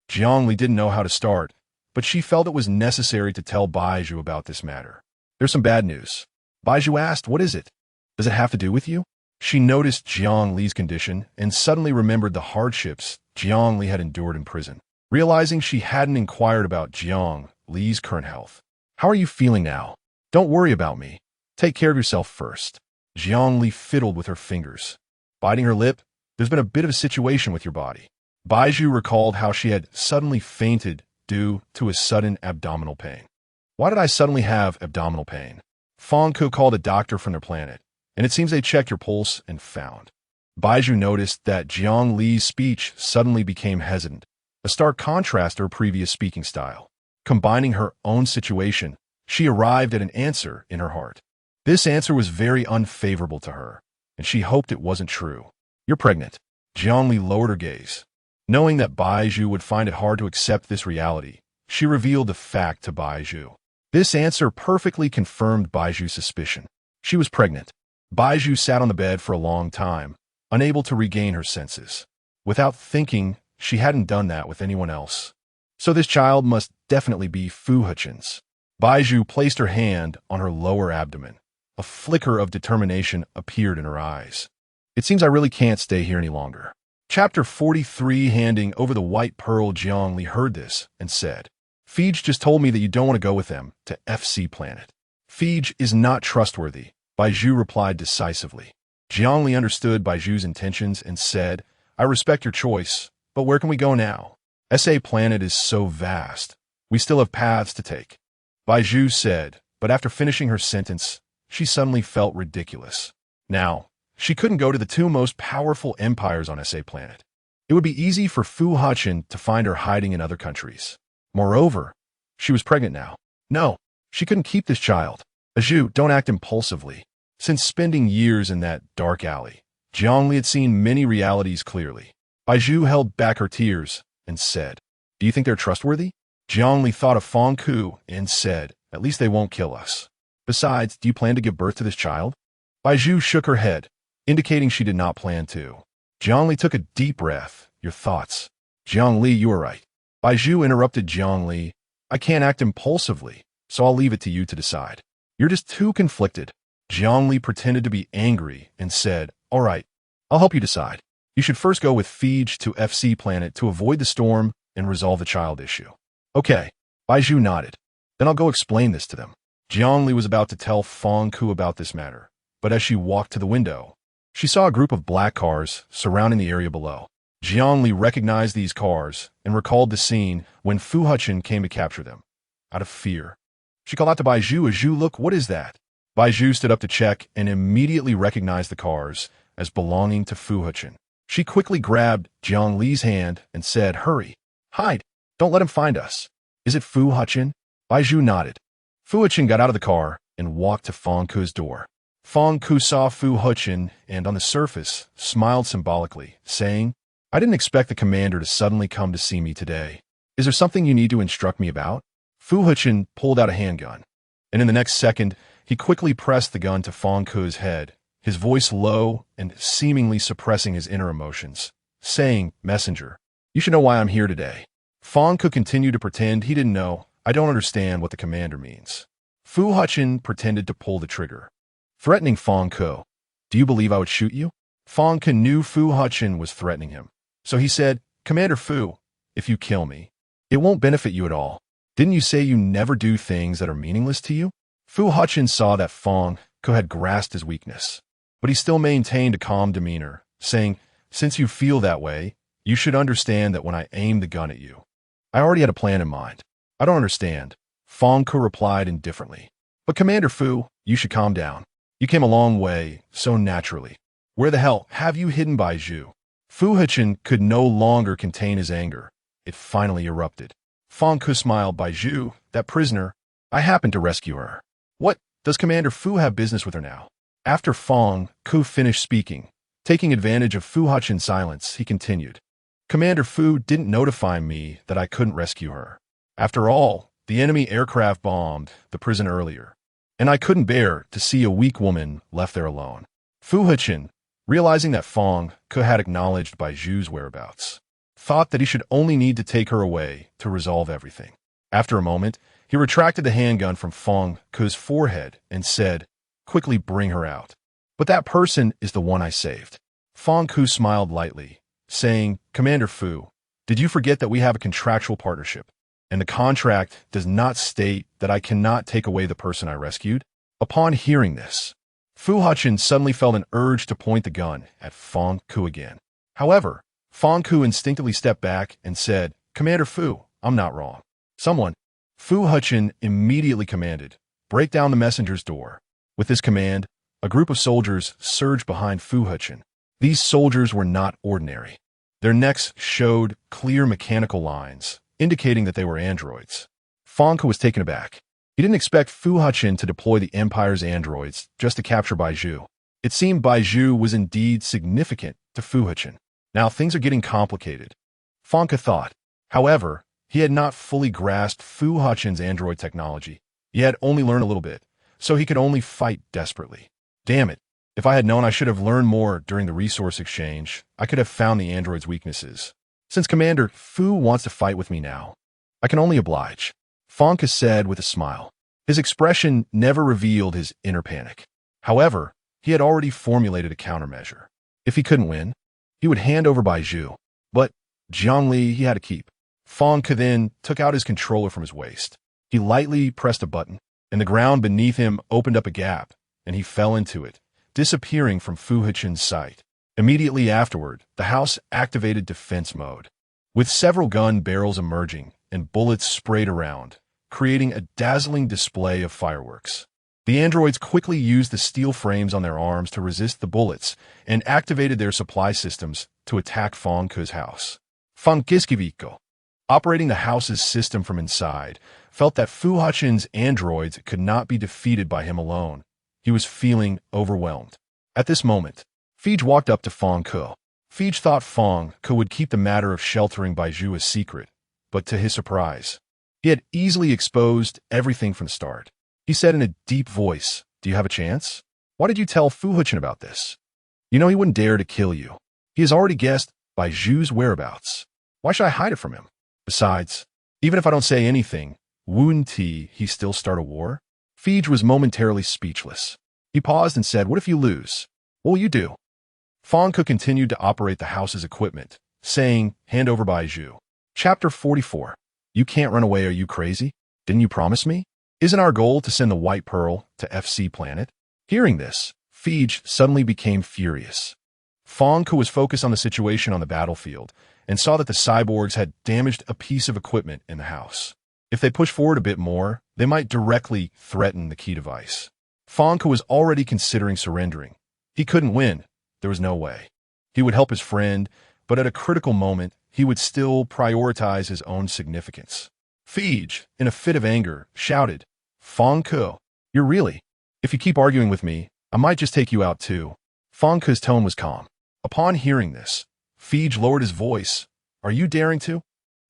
Jiang Li didn't know how to start, but she felt it was necessary to tell Bai Zhu about this matter. "There's some bad news." Bai Zhu asked, "What is it? Does it have to do with you?" She noticed Jiang Li's condition and suddenly remembered the hardships Jiang Li had endured in prison. Realizing she hadn't inquired about Jiang Li's current health. "How are you feeling now? Don't worry about me. Take care of yourself first." Jiang Li fiddled with her fingers. Biting her lip, "There's been a bit of a situation with your body." Bai Zhu recalled how she had suddenly fainted due to a sudden abdominal pain. "Why did I suddenly have abdominal pain?" Fang Ke called a doctor from their planet, and it seems they checked your pulse and found. Bai Zhu noticed that Jiang Li's speech suddenly became hesitant, a stark contrast to her previous speaking style. Combining her own situation, she arrived at an answer in her heart. This answer was very unfavorable to her, and she hoped it wasn't true. "You're pregnant." Jiang Li lowered her gaze. Knowing that Bai Zhu would find it hard to accept this reality, She revealed the fact to Bai Zhu. This answer perfectly confirmed Bai Zhu's suspicion. She was pregnant. Bai Zhu sat on the bed for a long time, unable to regain her senses. Without thinking, she hadn't done that with anyone else. So this child must definitely be Fu Hechen's. Bai Zhu placed her hand on her lower abdomen. A flicker of determination appeared in her eyes. It seems I really can't stay here any longer. Chapter 43. Handing over the white pearl, Zhongli heard this and said, Fage just told me that you don't want to go with them to FC planet. Fage is not trustworthy, Bai Zhu replied decisively. Zhongli understood Bai Zhu's intentions and said, I respect your choice, but where can we go now? SA planet is so vast. We still have paths to take. Bai Zhu said, but after finishing her sentence, she suddenly felt ridiculous. Now, she couldn't go to the two most powerful empires on SA planet. It would be easy for Fu Hechen to find her hiding in other countries. Moreover, she was pregnant now. No, she couldn't keep this child. Zhu, don't act impulsively. Since spending years in that dark alley, Zhongli had seen many realities clearly. Bai Zhu held back her tears and said, Do you think they're trustworthy? Zhongli thought of Fang Ku and said, At least they won't kill us. Besides, do you plan to give birth to this child? Bai Zhu shook her head, indicating she did not plan to. Zhongli took a deep breath. Your thoughts. Zhongli, you are right. Bai Zhu interrupted Zhongli. I can't act impulsively, so I'll leave it to you to decide. You're just too conflicted. Zhongli pretended to be angry and said, All right, I'll help you decide. You should first go with Fage to FC planet to avoid the storm and resolve the child issue. Okay, Bai Zhu nodded. Then I'll go explain this to them. Zhongli was about to tell Fang Ku about this matter, but as she walked to the window, she saw a group of black cars surrounding the area below. Zhongli recognized these cars and recalled the scene when Fu Hechen came to capture them. Out of fear, she called out to Bai Zhu, Zhu, look, what is that? Bai Zhu stood up to check and immediately recognized the cars as belonging to Fu Hechen. She quickly grabbed Zhongli's hand and said, Hurry, hide, don't let him find us. Is it Fu Hechen? Bai Zhu nodded. Fu Hechen got out of the car and walked to Fang Ku's door. Fang Ku saw Fu Hechen and, on the surface, smiled symbolically, saying, I didn't expect the commander to suddenly come to see me today. Is there something you need to instruct me about? Fu Hechen pulled out a handgun, and in the next second, he quickly pressed the gun to Fang Ku's head, his voice low and seemingly suppressing his inner emotions, saying, Messenger, you should know why I'm here today. Fang Ku continued to pretend he didn't know. I don't understand what the commander means. Fu Hechen pretended to pull the trigger, threatening Fang Ku. Do you believe I would shoot you? Fang Ku knew Fu Hechen was threatening him, so he said, Commander Fu, if you kill me, it won't benefit you at all. Didn't you say you never do things that are meaningless to you? Fu Hechen saw that Fang Ku had grasped his weakness, but he still maintained a calm demeanor, saying, Since you feel that way, you should understand that when I aimed the gun at you, I already had a plan in mind. I don't understand, Fang Ku replied indifferently. But Commander Fu, you should calm down. You came a long way, so naturally. Where the hell have you hidden Bai Zhu? Fu Hechen could no longer contain his anger. It finally erupted. Fang Ku smiled. Bai Zhu, that prisoner, I happened to rescue her. What, does Commander Fu have business with her now? After Fang Ku finished speaking, taking advantage of Fu Hechen's silence, he continued. Commander Fu didn't notify me that I couldn't rescue her. After all, the enemy aircraft bombed the prison earlier, and I couldn't bear to see a weak woman left there alone. Fu Hechen, realizing that Fang Ku had acknowledged Bai Zhu's whereabouts, thought that he should only need to take her away to resolve everything. After a moment, he retracted the handgun from Fang Ku's forehead and said, Quickly bring her out. But that person is the one I saved. Fang Ku smiled lightly, saying, Commander Fu, did you forget that we have a contractual partnership, and the contract does not state that I cannot take away the person I rescued? Upon hearing this, Fu Hechen suddenly felt an urge to point the gun at Fang Ku again. However, Fang Ku instinctively stepped back and said, Commander Fu, I'm not wrong. Someone. Fu Hechen immediately commanded, break down the messenger's door. With this command, a group of soldiers surged behind Fu Hechen. These soldiers were not ordinary. Their necks showed clear mechanical lines, indicating that they were androids. Fang Ku was taken aback. He didn't expect Fu Hechen to deploy the Empire's androids just to capture Bai Zhu. It seemed Bai Zhu was indeed significant to Fu Hechen. Now things are getting complicated, Fang Ku thought. However, He had not fully grasped Fu Hechen's android technology. He had only learned a little bit, so he could only fight desperately. Damn it. If I had known I should have learned more during the resource exchange, I could have found the android's weaknesses. Since Commander Fu wants to fight with me now, I can only oblige, Fonka said with a smile. His expression never revealed his inner panic. However, he had already formulated a countermeasure. If he couldn't win, he would hand over Bai Zhu. But Zhongli he had to keep. Fonka then took out his controller from his waist. He lightly pressed a button, and the ground beneath him opened up a gap, and he fell into it, disappearing from Fu Hechen's sight. Immediately afterward, the house activated defense mode, with several gun barrels emerging and bullets sprayed around, creating a dazzling display of fireworks. The androids quickly used the steel frames on their arms to resist the bullets and activated their supply systems to attack Fonka's house. Fonkiskiviko, operating the house's system from inside, felt that Fu Hechen's androids could not be defeated by him alone. He was feeling overwhelmed. At this moment, Fij walked up to Fonka. Fij thought Fonka would keep the matter of sheltering Bai Zhu a secret, but to his surprise, he had easily exposed everything from the start. He said in a deep voice, "Do you have a chance? Why did you tell Fu Hechen about this? You know he wouldn't dare to kill you. He has already guessed Bai Zhu's whereabouts. Why should I hide it from him? Besides, even if I don't say anything, wouldn't he still start a war?" Fij was momentarily speechless. He paused and said, "What if you lose? What will you do?" Fonka continued to operate the house's equipment, saying, "Hand over Bai Zhu." Chapter 44. You can't run away, are you crazy? Didn't you promise me? Isn't our goal to send the White Pearl to FC Planet? Hearing this, Fij suddenly became furious. Fonka was focused on the situation on the battlefield and saw that the cyborgs had damaged a piece of equipment in the house. If they pushed forward a bit more, they might directly threaten the key device. Fonka was already considering surrendering. He couldn't win. There was no way. He would help his friend, but at a critical moment, he would still prioritize his own significance. Fij, in a fit of anger, shouted, "Fonka, you're really... If you keep arguing with me, I might just take you out too." Fonka's tone was calm. Upon hearing this, Fij lowered his voice. "Are you daring to?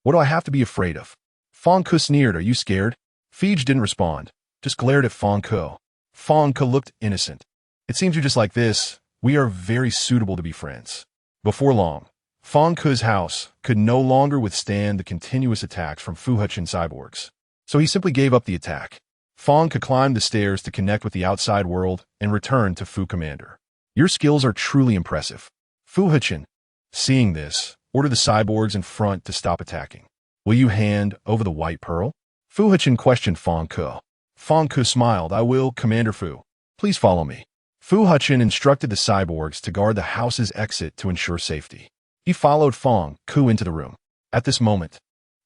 What do I have to be afraid of?" Fonka sneered, "Are you scared?" Fij didn't respond, just glared at Fonka. Fonka looked innocent. "It seems you're just like this. We are very suitable to be friends." Before long, Fonka's house could no longer withstand the continuous attacks from Fu Hechen cyborgs, so he simply gave up the attack. Fonka climbed the stairs to connect with the outside world and returned to Fu Commander. "Your skills are truly impressive." Fu Hechen, seeing this, ordered the cyborgs in front to stop attacking. "Will you hand over the White Pearl?" Fu Hechen questioned Fonka. Fonka smiled. "I will, Commander Fu. Please follow me." Fu Hechen instructed the cyborgs to guard the house's exit to ensure safety. He followed Fonka into the room. At this moment,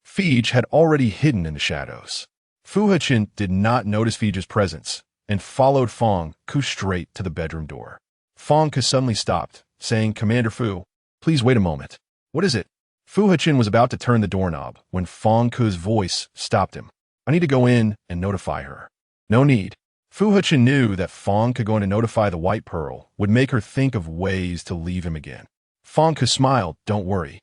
Fij had already hidden in the shadows. Fu Hechen did not notice Fij's presence and followed Fonka straight to the bedroom door. Fonka suddenly stopped, saying, "Commander Fu, please wait a moment." "What is it?" Fu Hechen was about to turn the doorknob when Fonka's voice stopped him. "I need to go in and notify her." "No need." Fu Hechen knew that Fonka going to notify the White Pearl would make her think of ways to leave him again. Fonka smiled. "Don't worry.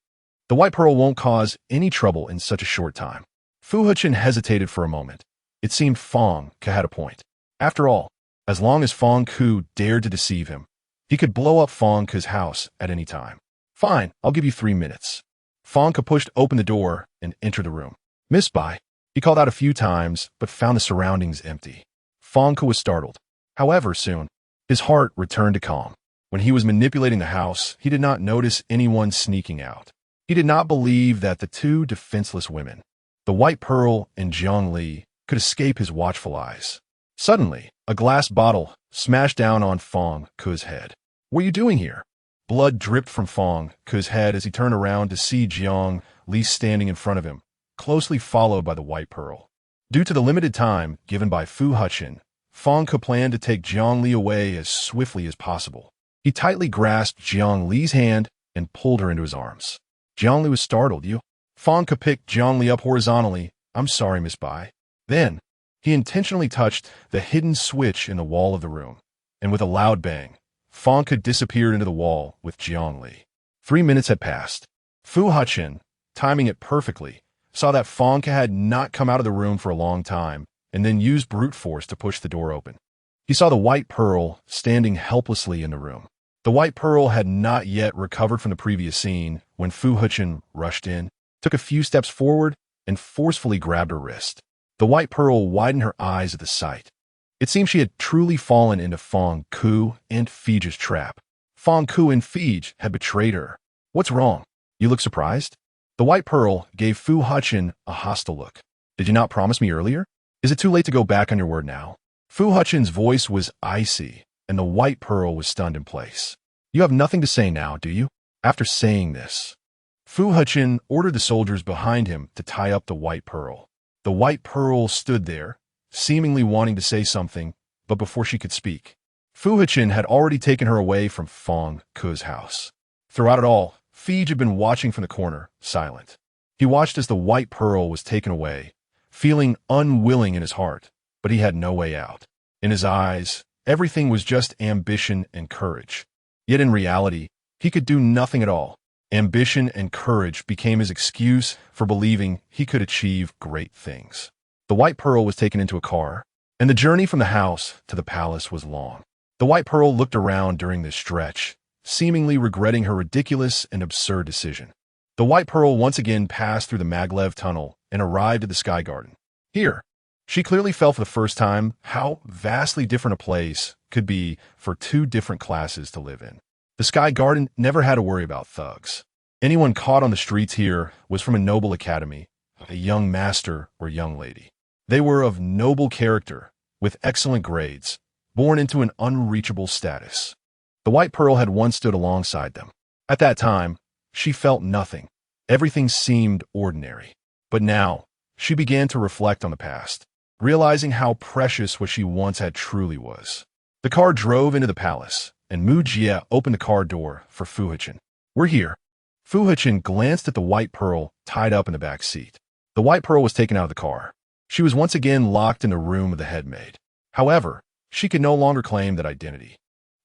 The White Pearl won't cause any trouble in such a short time." Fu Hechen hesitated for a moment. It seemed Fonka had a point. After all, as long as Fonka dared to deceive him, he could blow up Fonka's house at any time. "Fine, I'll give you 3 minutes." Fonka pushed open the door and entered the room. "Miss Bai." He called out a few times, but found the surroundings empty. Fonka was startled. However, soon, his heart returned to calm. When he was manipulating the house, he did not notice anyone sneaking out. He did not believe that the two defenseless women, the White Pearl and Zhongli, could escape his watchful eyes. Suddenly, a glass bottle smashed down on Fonka's head. "What are you doing here?" Blood dripped from Fonka's head as he turned around to see Zhongli standing in front of him, closely followed by the White Pearl. Due to the limited time given by Fu Hechen, Fonka planned to take Zhongli away as swiftly as possible. He tightly grasped Zhongli's hand and pulled her into his arms. Zhongli was startled. "You?" Fonka picked Zhongli up horizontally. "I'm sorry, Miss Bai." Then, he intentionally touched the hidden switch in the wall of the room, and with a loud bang, Fonka disappeared into the wall with Zhongli. 3 minutes had passed. Fu Hechen, timing it perfectly, saw that Fong had not come out of the room for a long time, and then used brute force to push the door open. He saw the White Pearl standing helplessly in the room. The White Pearl had not yet recovered from the previous scene when Fu Hechen rushed in, took a few steps forward, and forcefully grabbed her wrist. The White Pearl widened her eyes at the sight. It seemed she had truly fallen into Fong Ku and Fige's trap. Fong Ku and Fige had betrayed her. What's wrong? You look surprised? The White Pearl gave Fu Hechen a hostile look. Did you not promise me earlier? Is it too late to go back on your word now? Fu Hechen's voice was icy, and the White Pearl was stunned in place. You have nothing to say now, do you? After saying this, Fu Hechen ordered the soldiers behind him to tie up the White Pearl. The White Pearl stood there, seemingly wanting to say something, but before she could speak, Fu Hechen had already taken her away from Fong Ku's house. Throughout it all, Fige had been watching from the corner, silent. He watched as the White Pearl was taken away, feeling unwilling in his heart, but he had no way out. In his eyes, everything was just ambition and courage. Yet in reality, he could do nothing at all. Ambition and courage became his excuse for believing he could achieve great things. The White Pearl was taken into a car, and the journey from the house to the palace was long. The White Pearl looked around during this stretch, seemingly regretting her ridiculous and absurd decision. The White Pearl once again passed through the Maglev tunnel and arrived at the Sky Garden. Here, she clearly felt for the first time how vastly different a place could be for two different classes to live in. The Sky Garden never had to worry about thugs. Anyone caught on the streets here was from a noble academy, a young master or young lady. They were of noble character, with excellent grades, born into an unreachable status. The White Pearl had once stood alongside them. At that time, she felt nothing. Everything seemed ordinary. But now, she began to reflect on the past, realizing how precious what she once had truly was. The car drove into the palace, and Mu Jie opened the car door for Fu Hechen. We're here. Fu Hechen glanced at the White Pearl tied up in the back seat. The White Pearl was taken out of the car. She was once again locked in the room of the headmaid. However, she could no longer claim that identity.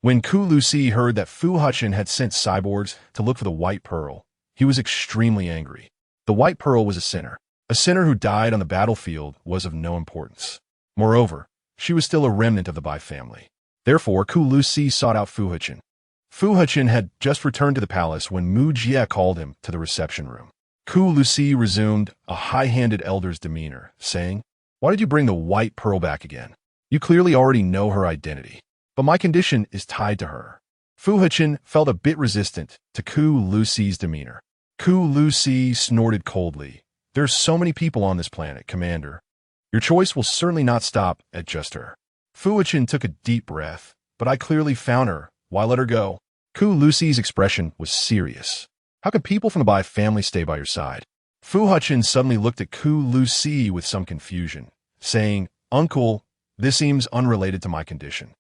When Ku Lucy heard that Fu Hechen had sent cyborgs to look for the White Pearl, he was extremely angry. The White Pearl was a sinner. A sinner who died on the battlefield was of no importance. Moreover, she was still a remnant of the Bai family. Therefore, Ku Lucy sought out Fu Hechen. Fu Hechen had just returned to the palace when Mu Jie called him to the reception room. Ku Lucy resumed a high-handed elder's demeanor, saying, "Why did you bring the White Pearl back again? You clearly already know her identity, but my condition is tied to her." Fu Hechen felt a bit resistant to Ku Lucy's demeanor. Ku Lucy snorted coldly. "There's so many people on this planet, Commander. Your choice will certainly not stop at just her." Fu Hechen took a deep breath. "But I clearly found her. Why let her go?" Ku Lucy's expression was serious. "How can people from the Bai family stay by your side?" Fu Hechen suddenly looked at Ku Lucy with some confusion, saying, "Uncle, this seems unrelated to my condition.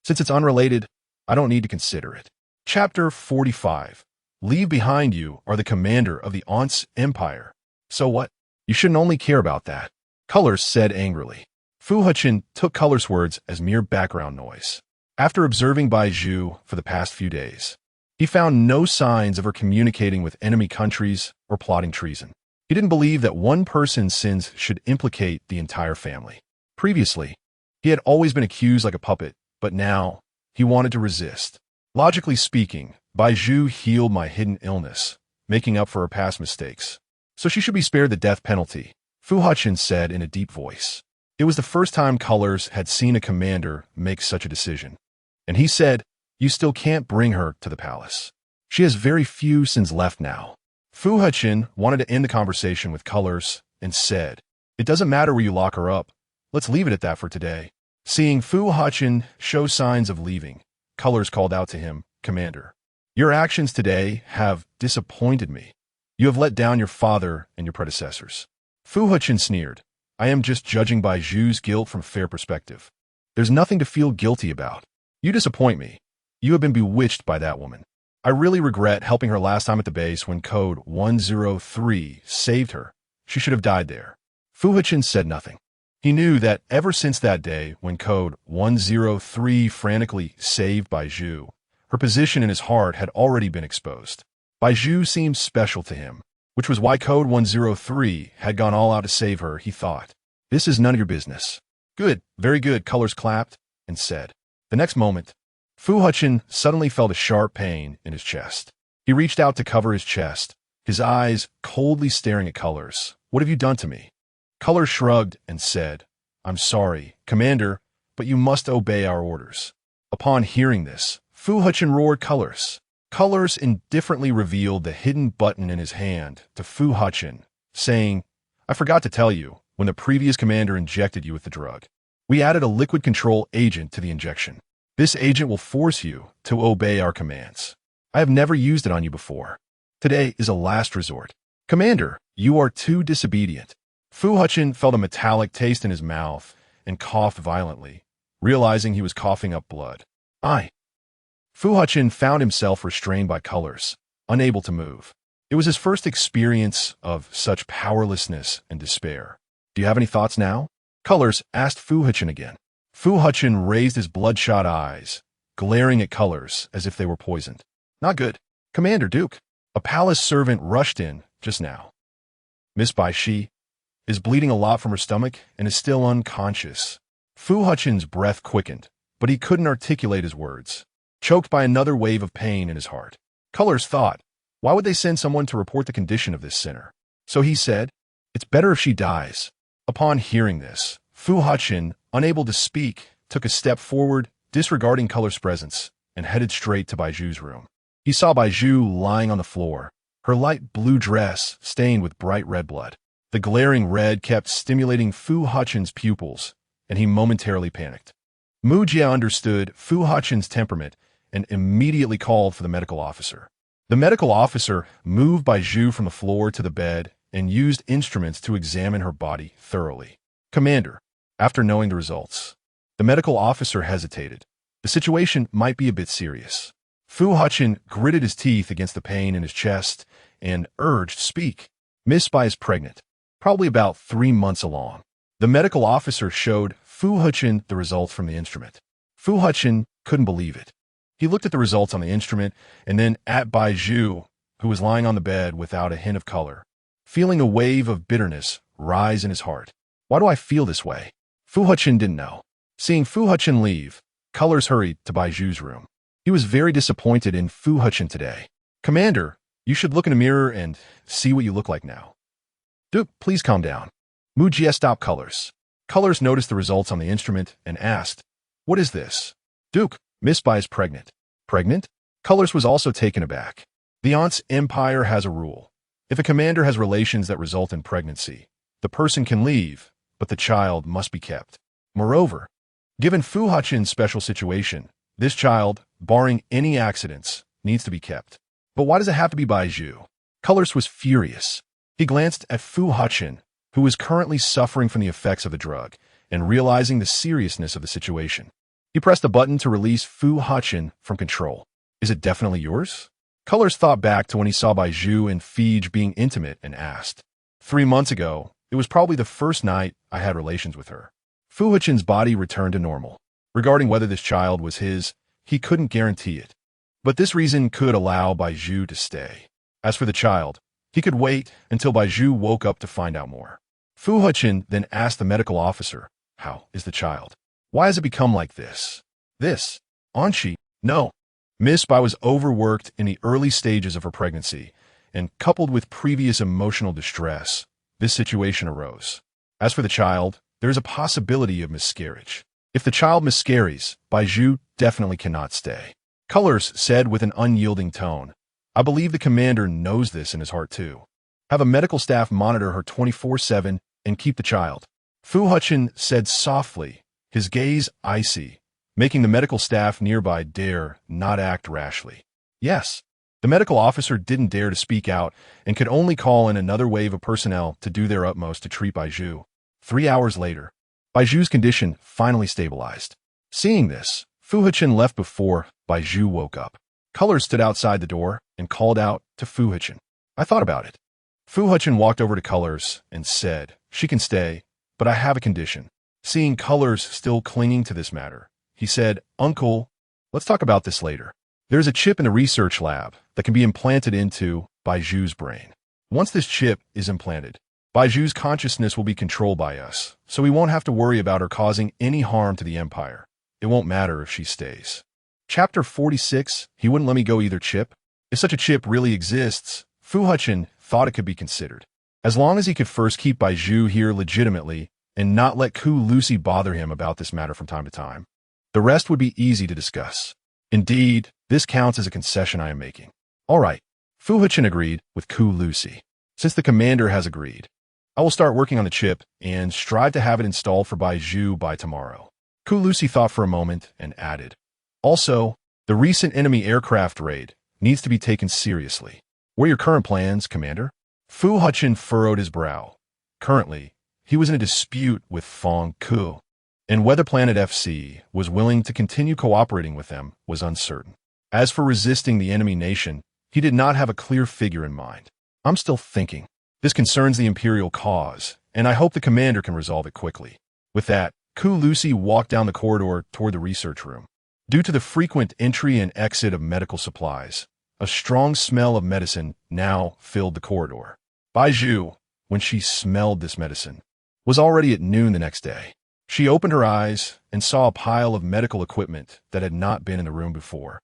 Since it's unrelated, I don't need to consider it." Chapter 45. Leave behind you are the commander of the Aunt's Empire. So what? You shouldn't only care about that, Colors said angrily. Fu Hechen took Color's words as mere background noise. After observing Bai Zhu for the past few days, he found no signs of her communicating with enemy countries or plotting treason. He didn't believe that one person's sins should implicate the entire family. Previously, he had always been accused like a puppet, but now he wanted to resist. Logically speaking, Bai Zhu healed my hidden illness, making up for her past mistakes. So she should be spared the death penalty, Fu Hechen said in a deep voice. It was the first time Colors had seen a commander make such a decision. And he said, "You still can't bring her to the palace. She has very few sins left now." Fu Hechen wanted to end the conversation with Colors and said, "It doesn't matter where you lock her up. Let's leave it at that for today." Seeing Fu Hechen show signs of leaving, Colors called out to him, "Commander, your actions today have disappointed me. You have let down your father and your predecessors." Fu Hechen sneered, "I am just judging Bai Zhu's guilt from a fair perspective. There's nothing to feel guilty about. You disappoint me. You have been bewitched by that woman. I really regret helping her last time at the base when Code 103 saved her. She should have died there." Fu Hechen said nothing. He knew that ever since that day when Code 103 frantically saved Bai Zhu, her position in his heart had already been exposed. Bai Zhu seemed special to him, which was why Code 103 had gone all out to save her, he thought. This is none of your business. Good, very good, Colors clapped and said. The next moment, Fu Hechen suddenly felt a sharp pain in his chest. He reached out to cover his chest, his eyes coldly staring at Colors. What have you done to me? Colors shrugged and said, I'm sorry, Commander, but you must obey our orders. Upon hearing this, Fu Hechen roared Colors. Colors indifferently revealed the hidden button in his hand to Fu Hechen, saying, I forgot to tell you, when the previous commander injected you with the drug, we added a liquid control agent to the injection. This agent will force you to obey our commands. I have never used it on you before. Today is a last resort. Commander, you are too disobedient. Fu Hechen felt a metallic taste in his mouth and coughed violently, realizing he was coughing up blood. Fu Hechen found himself restrained by Colors, unable to move. It was his first experience of such powerlessness and despair. Do you have any thoughts now? Colors asked Fu Hechen again. Fu Hechen raised his bloodshot eyes, glaring at Colors as if they were poisoned. Not good. Commander Duke, a palace servant rushed in just now. Miss.She is bleeding a lot from her stomach and is still unconscious. Fu Hechen's breath quickened, but he couldn't articulate his words, choked by another wave of pain in his heart. Colors thought, why would they send someone to report the condition of this sinner? So he said, it's better if she dies. Upon hearing this, Fu Hechen, unable to speak, took a step forward, disregarding Colors' presence, and headed straight to Bai Zhu's room. He saw Bai Zhu lying on the floor, her light blue dress stained with bright red blood. The glaring red kept stimulating Fu Hechen's pupils, and he momentarily panicked. Mu Jie understood Fu Hechen's temperament and immediately called for the medical officer. The medical officer moved Bai Zhu from the floor to the bed and used instruments to examine her body thoroughly. Commander, after knowing the results, the medical officer hesitated. The situation might be a bit serious. Fu Hechen gritted his teeth against the pain in his chest and urged, speak. Miss Bai is pregnant, probably about 3 months along. The medical officer showed Fu Hechen the results from the instrument. Fu Hechen couldn't believe it. He looked at the results on the instrument and then at Bai Zhu, who was lying on the bed without a hint of color, feeling a wave of bitterness rise in his heart. Why do I feel this way? Fu Hechen didn't know. Seeing Fu Hechen leave, Colors hurried to Bai Zhu's room. He was very disappointed in Fu Hechen today. Commander, you should look in a mirror and see what you look like now. Duke, please calm down. Mu Jie stopped Colors. Colors noticed the results on the instrument and asked, what is this? Duke, Miss Bai is pregnant. Pregnant? Colors was also taken aback. The Aunt's Empire has a rule. If a commander has relations that result in pregnancy, the person can leave, but the child must be kept. Moreover, given Fu Hechen's special situation, this child, barring any accidents, needs to be kept. But why does it have to be Bai Zhu? Colors was furious. He glanced at Fu Hechen, who was currently suffering from the effects of the drug, and realizing the seriousness of the situation. He pressed a button to release Fu Hechen from control. Is it definitely yours? Colors thought back to when he saw Bai Zhu and Fij being intimate and asked, 3 months ago, it was probably the first night I had relations with her. Fu Hechen's body returned to normal. Regarding whether this child was his, he couldn't guarantee it. But this reason could allow Bai Zhu to stay. As for the child, he could wait until Bai Zhu woke up to find out more. Fu Hechen then asked the medical officer, how is the child? Why has it become like this? This, Anshi? No. Miss Bai was overworked in the early stages of her pregnancy, and coupled with previous emotional distress, this situation arose. As for the child, there is a possibility of miscarriage. If the child miscarries, Bai Zhu definitely cannot stay. Colors said with an unyielding tone, I believe the commander knows this in his heart too. Have a medical staff monitor her 24/7 and keep the child. Fu Hechen said softly, his gaze icy, making the medical staff nearby dare not act rashly. Yes. The medical officer didn't dare to speak out and could only call in another wave of personnel to do their utmost to treat Bai Zhu. 3 hours later, Bai Zhu's condition finally stabilized. Seeing this, Fu Hechen left before Bai Zhu woke up. Colors stood outside the door and called out to Fu Hechen. I thought about it. Fu Hechen walked over to Colors and said, she can stay, but I have a condition. Seeing Colors still clinging to this matter, he said, Uncle, let's talk about this later. There's a chip in the research lab that can be implanted into Bai Zhu's brain. Once this chip is implanted, Bai Zhu's consciousness will be controlled by us, so we won't have to worry about her causing any harm to the Empire. It won't matter if she stays. Chapter 46, He Wouldn't Let Me Go Either Chip. If such a chip really exists, Fu Hechen thought it could be considered. As long as he could first keep Bai Zhu here legitimately and not let Lucy bother him about this matter from time to time, the rest would be easy to discuss. Indeed, this counts as a concession I am making. All right, Fu Hechen agreed with Lucy. Since the commander has agreed, I will start working on the chip and strive to have it installed for Bai Zhu by tomorrow. Lucy thought for a moment and added, also, the recent enemy aircraft raid needs to be taken seriously. What are your current plans, Commander? Fu Hechen furrowed his brow. Currently, he was in a dispute with Fong Ku, and whether Planet FC was willing to continue cooperating with them was uncertain. As for resisting the enemy nation, he did not have a clear figure in mind. I'm still thinking. This concerns the Imperial cause, and I hope the commander can resolve it quickly. With that, Lucy walked down the corridor toward the research room. Due to the frequent entry and exit of medical supplies, a strong smell of medicine now filled the corridor. Bai Zhu, when she smelled this medicine, was already at noon the next day. She opened her eyes and saw a pile of medical equipment that had not been in the room before,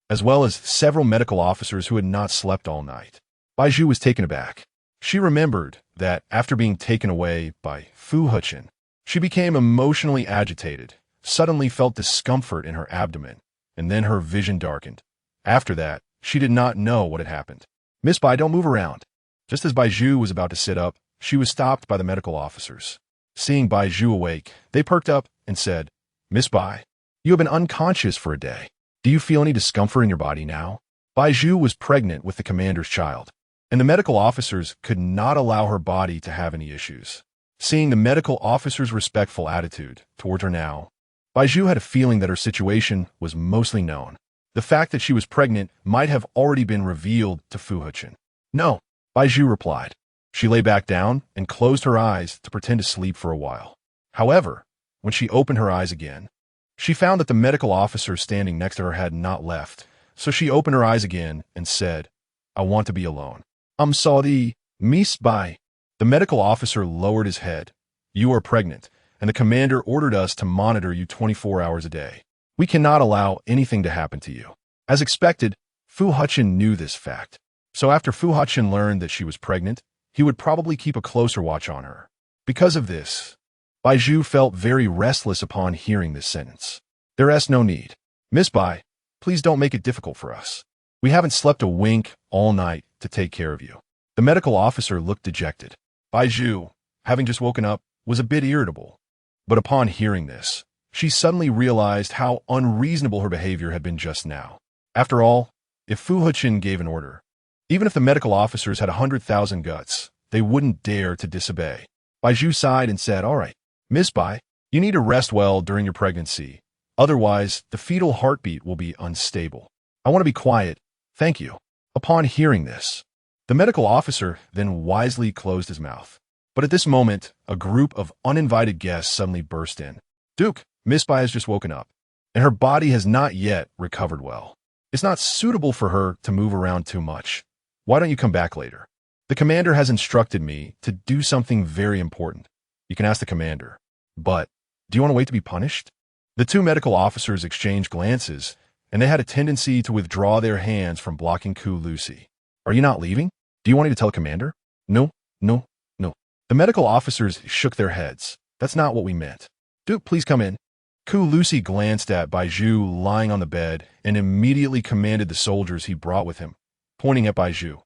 as well as several medical officers who had not slept all night. Bai Zhu was taken aback. She remembered that after being taken away by Fu Hechen, she became emotionally agitated, suddenly felt discomfort in her abdomen, and then her vision darkened. After that, she did not know what had happened. Miss Bai, don't move around. Just as Bai Zhu was about to sit up, she was stopped by the medical officers. Seeing Bai Zhu awake, they perked up and said, Miss Bai, you have been unconscious for a day. Do you feel any discomfort in your body now? Bai Zhu was pregnant with the commander's child, and the medical officers could not allow her body to have any issues. Seeing the medical officer's respectful attitude towards her now, Bai Zhu had a feeling that her situation was mostly known. The fact that she was pregnant might have already been revealed to Fu Hechen. No, Bai Zhu replied. She lay back down and closed her eyes to pretend to sleep for a while. However, when she opened her eyes again, she found that the medical officer standing next to her had not left, so she opened her eyes again and said, I want to be alone. I'm sorry, Miss Bai. The medical officer lowered his head. You are pregnant, and the commander ordered us to monitor you 24 hours a day. We cannot allow anything to happen to you. As expected, Fu Hechen knew this fact. So after Fu Hechen learned that she was pregnant, he would probably keep a closer watch on her. Because of this, Bai Zhu felt very restless upon hearing this sentence. There is no need. Miss Bai, please don't make it difficult for us. We haven't slept a wink all night to take care of you. The medical officer looked dejected. Bai Zhu, having just woken up, was a bit irritable. But upon hearing this, she suddenly realized how unreasonable her behavior had been just now. After all, if Fu Hechen gave an order, even if the medical officers had 100,000 guts, they wouldn't dare to disobey. Bai Zhu sighed and said, All right, Miss Bai, you need to rest well during your pregnancy. Otherwise, the fetal heartbeat will be unstable. I want to be quiet. Thank you. Upon hearing this, the medical officer then wisely closed his mouth. But at this moment, a group of uninvited guests suddenly burst in. Duke, Miss Bai has just woken up, and her body has not yet recovered well. It's not suitable for her to move around too much. Why don't you come back later? The commander has instructed me to do something very important. You can ask the commander. But, do you want to wait to be punished? The two medical officers exchanged glances, and they had a tendency to withdraw their hands from blocking Lucy. Are you not leaving? Do you want me to tell the commander? No, no, no. The medical officers shook their heads. That's not what we meant. Duke, please come in. Lucy glanced at Bai Zhu lying on the bed and immediately commanded the soldiers he brought with him, pointing at Bai Zhu.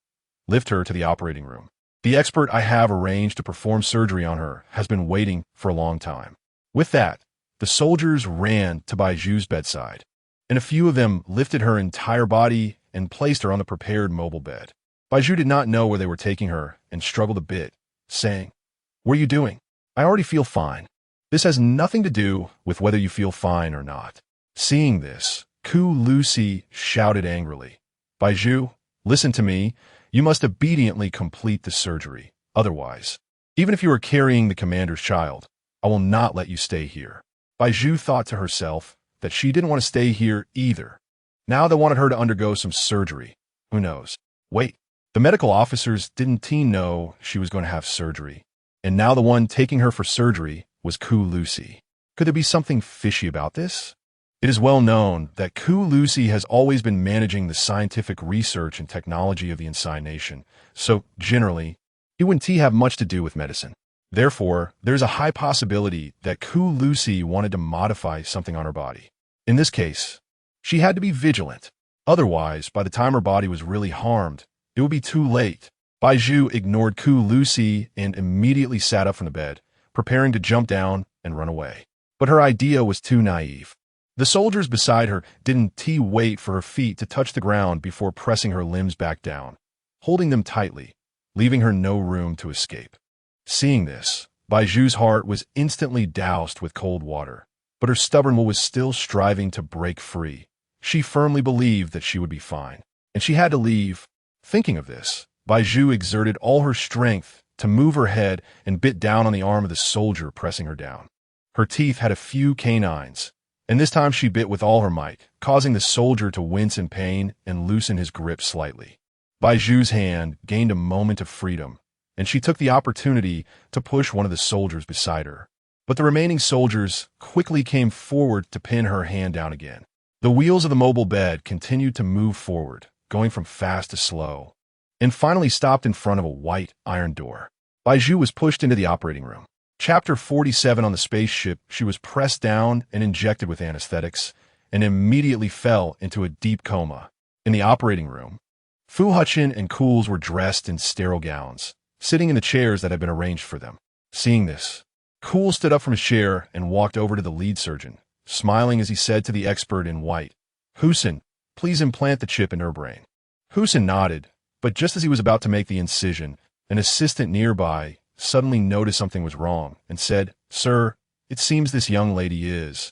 Lift her to the operating room. The expert I have arranged to perform surgery on her has been waiting for a long time. With that, the soldiers ran to Bai Zhu's bedside, and a few of them lifted her entire body and placed her on the prepared mobile bed. Bai Zhu did not know where they were taking her and struggled a bit, saying, What are you doing? I already feel fine. This has nothing to do with whether you feel fine or not. Seeing this, Lucy shouted angrily, Bai Zhu, listen to me. You must obediently complete the surgery. Otherwise, even if you are carrying the commander's child, I will not let you stay here. Bai Zhu thought to herself that she didn't want to stay here either. Now they wanted her to undergo some surgery. Who knows? Wait, The medical officers didn't know she was going to have surgery, and now the one taking her for surgery was Ku Lucy. Could there be something fishy about this? It is well known that Ku Lucy has always been managing the scientific research and technology of the Inside Nation, so generally, he wouldn't have much to do with medicine. Therefore, there's a high possibility that Ku Lucy wanted to modify something on her body. In this case, she had to be vigilant. Otherwise, by the time her body was really harmed, it would be too late. Bai Zhu ignored Ku Lucy and immediately sat up from the bed, preparing to jump down and run away. But her idea was too naive. The soldiers beside her didn't wait for her feet to touch the ground before pressing her limbs back down, holding them tightly, leaving her no room to escape. Seeing this, Bai Zhu's heart was instantly doused with cold water, but her stubborn will was still striving to break free. She firmly believed that she would be fine, and she had to leave. Thinking of this, Bai Zhu exerted all her strength to move her head and bit down on the arm of the soldier pressing her down. Her teeth had a few canines, and this time she bit with all her might, causing the soldier to wince in pain and loosen his grip slightly. Bai Zhu's hand gained a moment of freedom, and she took the opportunity to push one of the soldiers beside her. But the remaining soldiers quickly came forward to pin her hand down again. The wheels of the mobile bed continued to move forward, going from fast to slow, and finally stopped in front of a white iron door. Bai Zhu was pushed into the operating room. Chapter 47 on the spaceship, she was pressed down and injected with anesthetics, and immediately fell into a deep coma. In the operating room, Fu Hechen and Cools were dressed in sterile gowns, sitting in the chairs that had been arranged for them. Seeing this, Cools stood up from his chair and walked over to the lead surgeon, smiling as he said to the expert in white, "Hechen, please implant the chip in her brain." Hechen nodded, but just as he was about to make the incision, an assistant nearby suddenly noticed something was wrong and said, "Sir, it seems this young lady is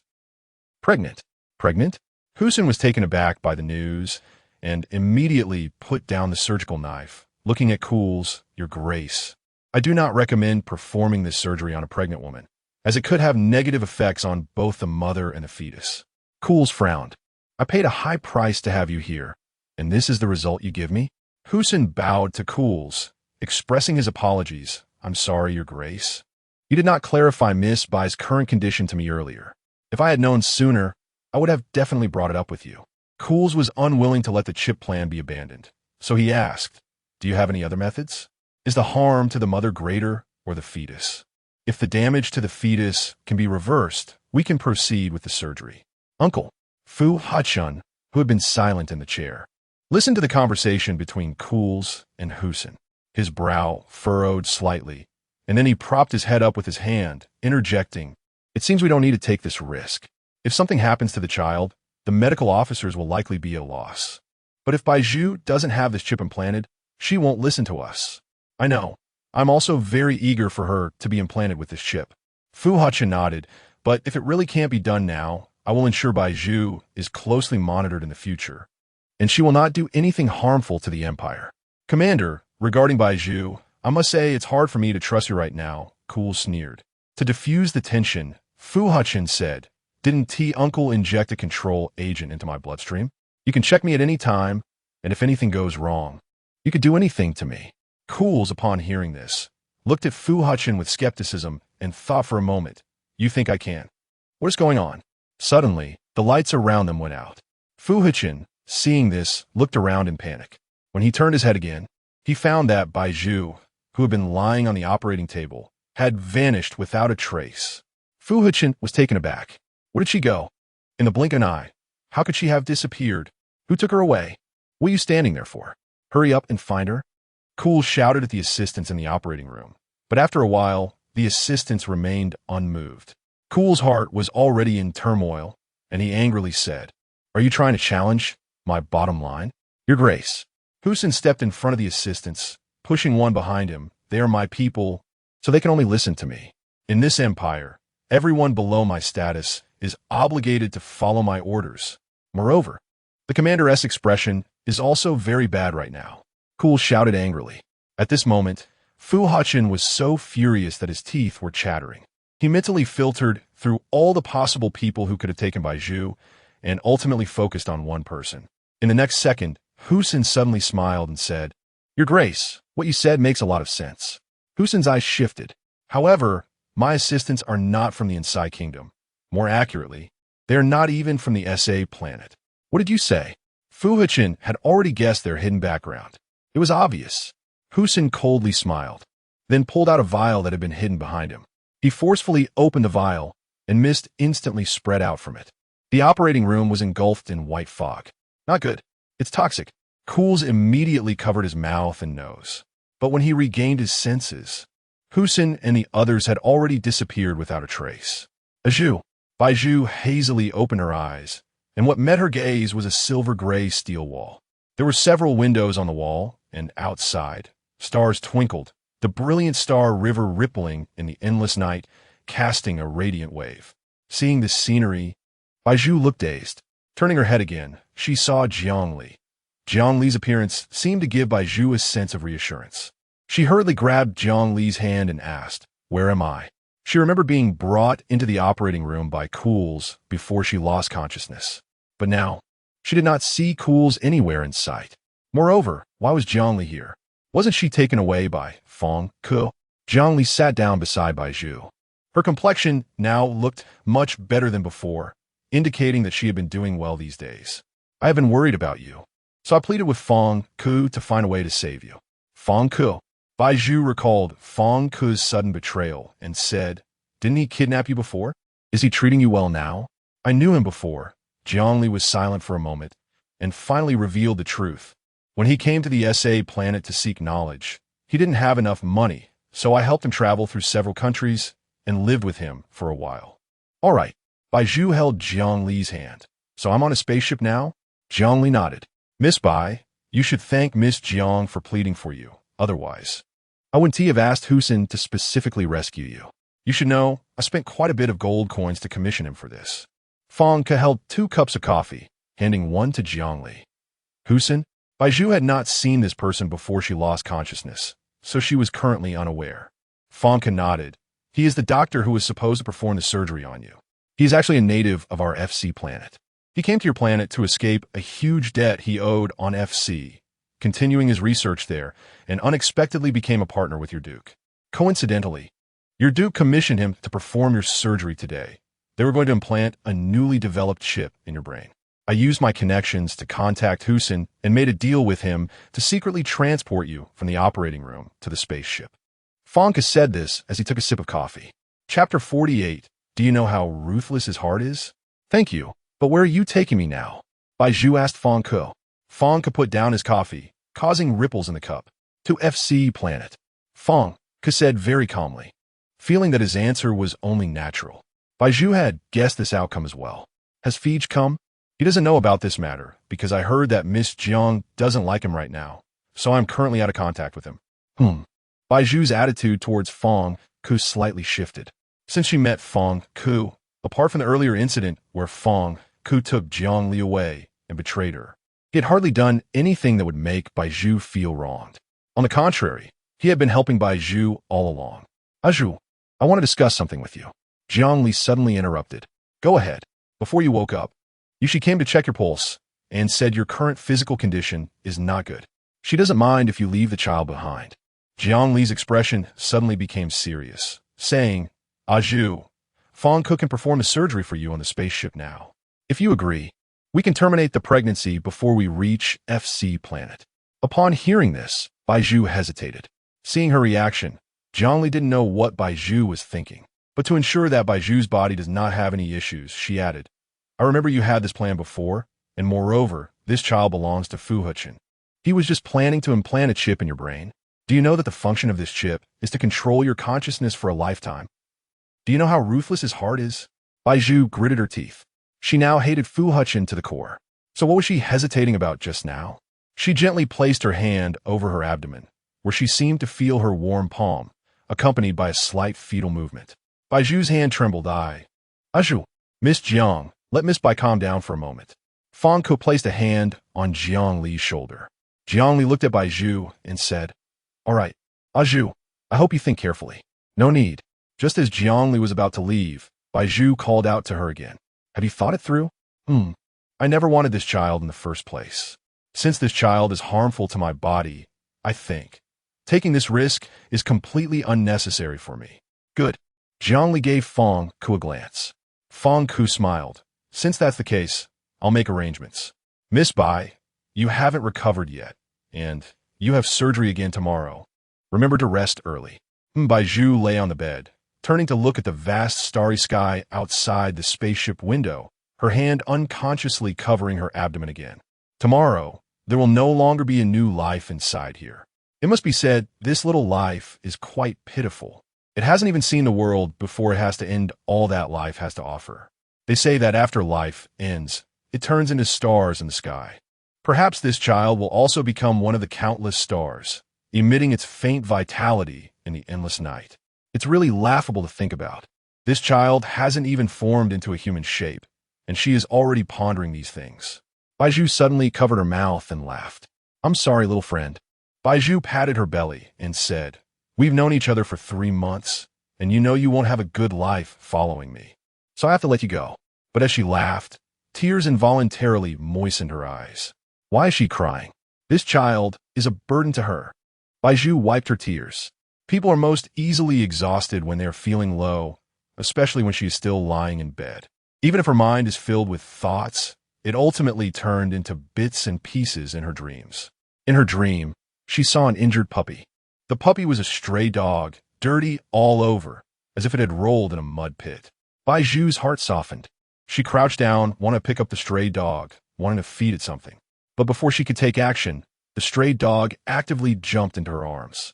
pregnant." Pregnant? Hechen was taken aback by the news and immediately put down the surgical knife, looking at Cools, "Your Grace, I do not recommend performing this surgery on a pregnant woman, as it could have negative effects on both the mother and the fetus." Cools frowned. "I paid a high price to have you here, and this is the result you give me?" Hechen bowed to Cools, expressing his apologies. "I'm sorry, Your Grace. You did not clarify Miss Bai's current condition to me earlier. If I had known sooner, I would have definitely brought it up with you." Cools was unwilling to let the chip plan be abandoned, so he asked, "Do you have any other methods? Is the harm to the mother greater or the fetus? If the damage to the fetus can be reversed, we can proceed with the surgery." Uncle Fu Hechen, who had been silent in the chair, listened to the conversation between Cools and Hechen. His brow furrowed slightly, and then he propped his head up with his hand, interjecting, "It seems we don't need to take this risk. If something happens to the child, the medical officers will likely be at a loss. But if Bai Zhu doesn't have this chip implanted, she won't listen to us." "I know. I'm also very eager for her to be implanted with this chip." Fu Hechen nodded, "But if it really can't be done now, I will ensure Bai Zhu is closely monitored in the future, and she will not do anything harmful to the Empire." "Commander, regarding Bai Zhu, I must say it's hard for me to trust you right now," Cool sneered. To diffuse the tension, Fu Hechen said, "Didn't Uncle inject a control agent into my bloodstream? You can check me at any time, and if anything goes wrong, you could do anything to me." Cools, upon hearing this, looked at Fu Hechen with skepticism and thought for a moment, "You think I can? What is going on?" Suddenly, the lights around them went out. Fu Hechen, seeing this, looked around in panic. When he turned his head again, he found that Bai Zhu, who had been lying on the operating table, had vanished without a trace. Fu Hechen was taken aback. Where did she go? In the blink of an eye. How could she have disappeared? Who took her away? What are you standing there for? Hurry up and find her. Cool shouted at the assistants in the operating room, but after a while, the assistants remained unmoved. Cool's heart was already in turmoil, and he angrily said, "Are you trying to challenge my bottom line?" "Your Grace." Hechen stepped in front of the assistants, pushing one behind him. "They are my people, so they can only listen to me. In this empire, everyone below my status is obligated to follow my orders. Moreover, the commander's expression is also very bad right now." Cool shouted angrily. At this moment, Fu Hechen was so furious that his teeth were chattering. He mentally filtered through all the possible people who could have taken Bai Zhu and ultimately focused on one person. In the next second, Hechen suddenly smiled and said, Your Grace, what you said makes a lot of sense. Hussein's eyes shifted. However, my assistants are not from the Inside Kingdom. More accurately, they are not even from the SA planet. What did you say? Fu Hechen had already guessed their hidden background. It was obvious. Hussein coldly smiled, then pulled out a vial that had been hidden behind him. He forcefully opened the vial, and mist instantly spread out from it. The operating room was engulfed in white fog. Not good. It's toxic. Cools immediately covered his mouth and nose. But when he regained his senses, Hussein and the others had already disappeared without a trace. Bai Zhu hazily opened her eyes, and what met her gaze was a silver-gray steel wall. There were several windows on the wall, and outside, stars twinkled, the brilliant star river rippling in the endless night, casting a radiant wave. Seeing this scenery, Bai Zhu looked dazed. Turning her head again, she saw Jiangli. Jiangli's appearance seemed to give Bai Zhu a sense of reassurance. She hurriedly grabbed Jiangli's hand and asked, "Where am I?" She remembered being brought into the operating room by Cools before she lost consciousness. But now, she did not see Cools anywhere in sight. Moreover, why was Jiangli here? Wasn't she taken away by Fang Ke? Jiangli sat down beside Bai Zhu. Her complexion now looked much better than before, indicating that she had been doing well these days. "I have been worried about you, so I pleaded with Fang Ke to find a way to save you." Fang Ke. Bai Zhu recalled Fang Ke's sudden betrayal and said, "Didn't he kidnap you before? Is he treating you well now?" "I knew him before." Jiangli was silent for a moment and finally revealed the truth. "When he came to the SA planet to seek knowledge, he didn't have enough money, so I helped him travel through several countries and lived with him for a while." "All right." Bai Zhu held Jiangli's hand. "So I'm on a spaceship now?" Jiangli nodded. "Miss Bai, you should thank Miss Jiang for pleading for you. Otherwise, I wouldn't have asked Hussein to specifically rescue you. You should know, I spent quite a bit of gold coins to commission him for this." Fang Ke held 2 cups of coffee, handing one to Jiangli. Hussein? Bai Zhu had not seen this person before she lost consciousness, so she was currently unaware. Fang Ke nodded. "He is the doctor who was supposed to perform the surgery on you. He is actually a native of our FC planet. He came to your planet to escape a huge debt he owed on FC, continuing his research there, and unexpectedly became a partner with your Duke. Coincidentally, your Duke commissioned him to perform your surgery today. They were going to implant a newly developed chip in your brain. I used my connections to contact Hussein and made a deal with him to secretly transport you from the operating room to the spaceship." Fang Ke said this as he took a sip of coffee. Chapter 48. Do you know how ruthless his heart is? "Thank you, but where are you taking me now?" Bai Zhu asked Fang Ke. Fang Ke put down his coffee, causing ripples in the cup. "To FC planet," Fang Ke said very calmly, feeling that his answer was only natural. Bai Zhu had guessed this outcome as well. "Has Fij come?" "He doesn't know about this matter, because I heard that Miss Jiang doesn't like him right now, so I'm currently out of contact with him." Bai Zhu's attitude towards Fang Ke slightly shifted. Since she met Fang Ke, apart from the earlier incident where Fang Ke took Jiangli away and betrayed her, he had hardly done anything that would make Bai Zhu feel wronged. On the contrary, he had been helping Bai Zhu all along. "Zhu, I want to discuss something with you." Jiangli suddenly interrupted. "Go ahead. Before you woke up, she came to check your pulse and said your current physical condition is not good. She doesn't mind if you leave the child behind." Jiangli's expression suddenly became serious, saying, "Zhu, Fang Ke can perform the surgery for you on the spaceship now. If you agree, we can terminate the pregnancy before we reach FC planet." Upon hearing this, Bai Zhu hesitated. Seeing her reaction, Jiangli didn't know what Bai Zhu was thinking. But to ensure that Bai Zhu's body does not have any issues, she added, "I remember you had this plan before, and moreover, this child belongs to Fu Hechen. He was just planning to implant a chip in your brain. Do you know that the function of this chip is to control your consciousness for a lifetime? Do you know how ruthless his heart is?" Bai Zhu gritted her teeth. She now hated Fu Hechen to the core. So what was she hesitating about just now? She gently placed her hand over her abdomen, where she seemed to feel her warm palm, accompanied by a slight fetal movement. Bai Zhu's hand trembled. Zhu, Miss Jiang, let Miss Bai calm down for a moment." Fang Ke placed a hand on Jiangli's shoulder. Jiangli looked at Bai Zhu and said, "All right, Zhu, I hope you think carefully." "No need." Just as Jiangli was about to leave, Bai Zhu called out to her again. "Have you thought it through?" I never wanted this child in the first place. Since this child is harmful to my body, I think. Taking this risk is completely unnecessary for me. Good. Zhongli gave Fang Ku a glance. Fang Ku smiled. Since that's the case, I'll make arrangements. Miss Bai, you haven't recovered yet, and you have surgery again tomorrow. Remember to rest early. Bai Zhu lay on the bed, turning to look at the vast starry sky outside the spaceship window, her hand unconsciously covering her abdomen again. Tomorrow, there will no longer be a new life inside here. It must be said, this little life is quite pitiful. It hasn't even seen the world before it has to end all that life has to offer. They say that after life ends, it turns into stars in the sky. Perhaps this child will also become one of the countless stars, emitting its faint vitality in the endless night. It's really laughable to think about. This child hasn't even formed into a human shape, and she is already pondering these things. Bai Zhu suddenly covered her mouth and laughed. I'm sorry, little friend. Bai Zhu patted her belly and said, we've known each other for 3 months, and you know you won't have a good life following me. So I have to let you go. But as she laughed, tears involuntarily moistened her eyes. Why is she crying? This child is a burden to her. Bai Zhu wiped her tears. People are most easily exhausted when they are feeling low, especially when she is still lying in bed. Even if her mind is filled with thoughts, it ultimately turned into bits and pieces in her dreams. In her dream, she saw an injured puppy. The puppy was a stray dog, dirty all over, as if it had rolled in a mud pit. Bai Zhu's heart softened. She crouched down, wanting to pick up the stray dog, wanting to feed it something. But before she could take action, the stray dog actively jumped into her arms.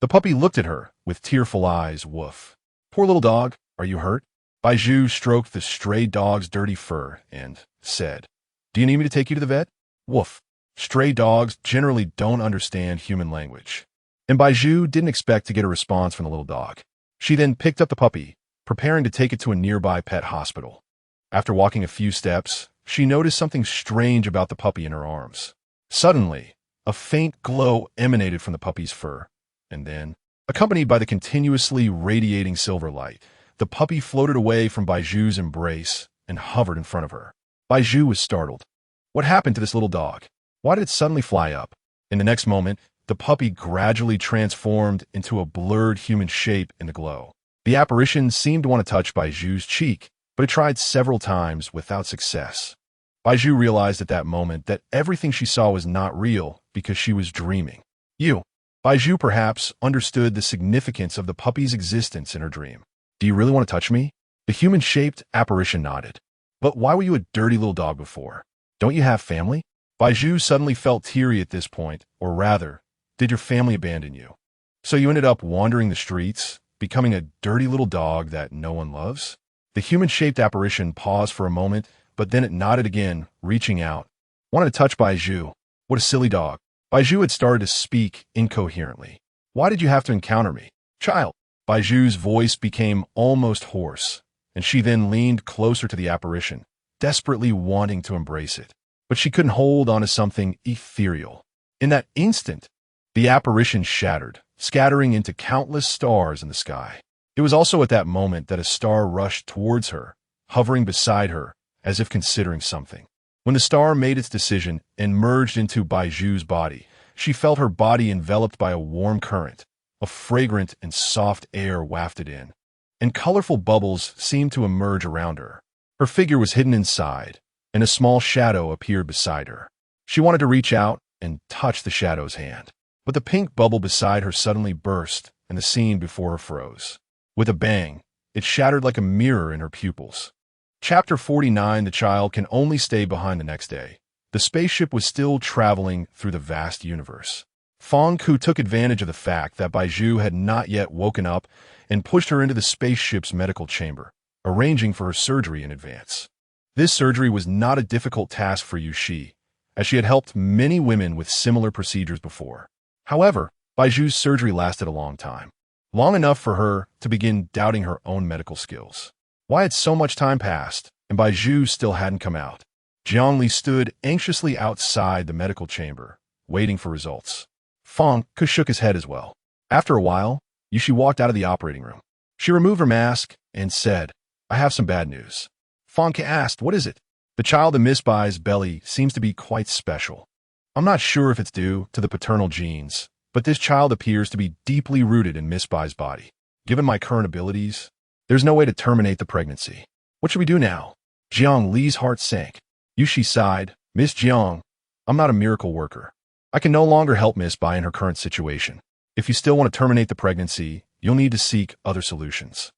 The puppy looked at her with tearful eyes. Woof. Poor little dog, are you hurt? Bai Zhu stroked the stray dog's dirty fur and said, do you need me to take you to the vet? Woof. Stray dogs generally don't understand human language. And Bai Zhu didn't expect to get a response from the little dog. She then picked up the puppy, preparing to take it to a nearby pet hospital. After walking a few steps, she noticed something strange about the puppy in her arms. Suddenly, a faint glow emanated from the puppy's fur, and then, accompanied by the continuously radiating silver light, the puppy floated away from Bai Zhu's embrace and hovered in front of her. Bai Zhu was startled. What happened to this little dog? Why did it suddenly fly up? In the next moment, the puppy gradually transformed into a blurred human shape in the glow. The apparition seemed to want to touch Bai Zhu's cheek, but it tried several times without success. Bai Zhu realized at that moment that everything she saw was not real because she was dreaming. Bai Zhu perhaps understood the significance of the puppy's existence in her dream. Do you really want to touch me? The human-shaped apparition nodded. But why were you a dirty little dog before? Don't you have family? Bai Zhu suddenly felt teary at this point, or rather, did your family abandon you? So you ended up wandering the streets, becoming a dirty little dog that no one loves? The human-shaped apparition paused for a moment, but then it nodded again, reaching out. Wanted to touch Bai Zhu. What a silly dog. Bai Zhu had started to speak incoherently. Why did you have to encounter me? Child. Bai Zhu's voice became almost hoarse, and she then leaned closer to the apparition, desperately wanting to embrace it. But she couldn't hold on to something ethereal. In that instant, the apparition shattered, scattering into countless stars in the sky. It was also at that moment that a star rushed towards her, hovering beside her, as if considering something. When the star made its decision and merged into Bai Zhu's body, she felt her body enveloped by a warm current. A fragrant and soft air wafted in, and colorful bubbles seemed to emerge around her. Her figure was hidden inside, and a small shadow appeared beside her. She wanted to reach out and touch the shadow's hand, but the pink bubble beside her suddenly burst, and the scene before her froze. With a bang, it shattered like a mirror in her pupils. Chapter 49. The child can only stay behind the next day. The spaceship was still traveling through the vast universe. Fang Ku took advantage of the fact that Bai Zhu had not yet woken up and pushed her into the spaceship's medical chamber, arranging for her surgery in advance. This surgery was not a difficult task for She, as she had helped many women with similar procedures before. However, Bai Zhu's surgery lasted a long time, long enough for her to begin doubting her own medical skills. Why had so much time passed, and Bai Zhu still hadn't come out? Zhongli stood anxiously outside the medical chamber, waiting for results. Fang Ku shook his head as well. After a while, She walked out of the operating room. She removed her mask and said, I have some bad news. Fang Ku asked, what is it? The child in Miss Bai's belly seems to be quite special. I'm not sure if it's due to the paternal genes, But this child appears to be deeply rooted in Miss Bai's body. Given my current abilities, there's no way to terminate the pregnancy. What should we do now? Jiang Li's heart sank. Yushi sighed. Miss Jiang, I'm not a miracle worker. I can no longer help Miss Bai in her current situation. If you still want to terminate the pregnancy, you'll need to seek other solutions.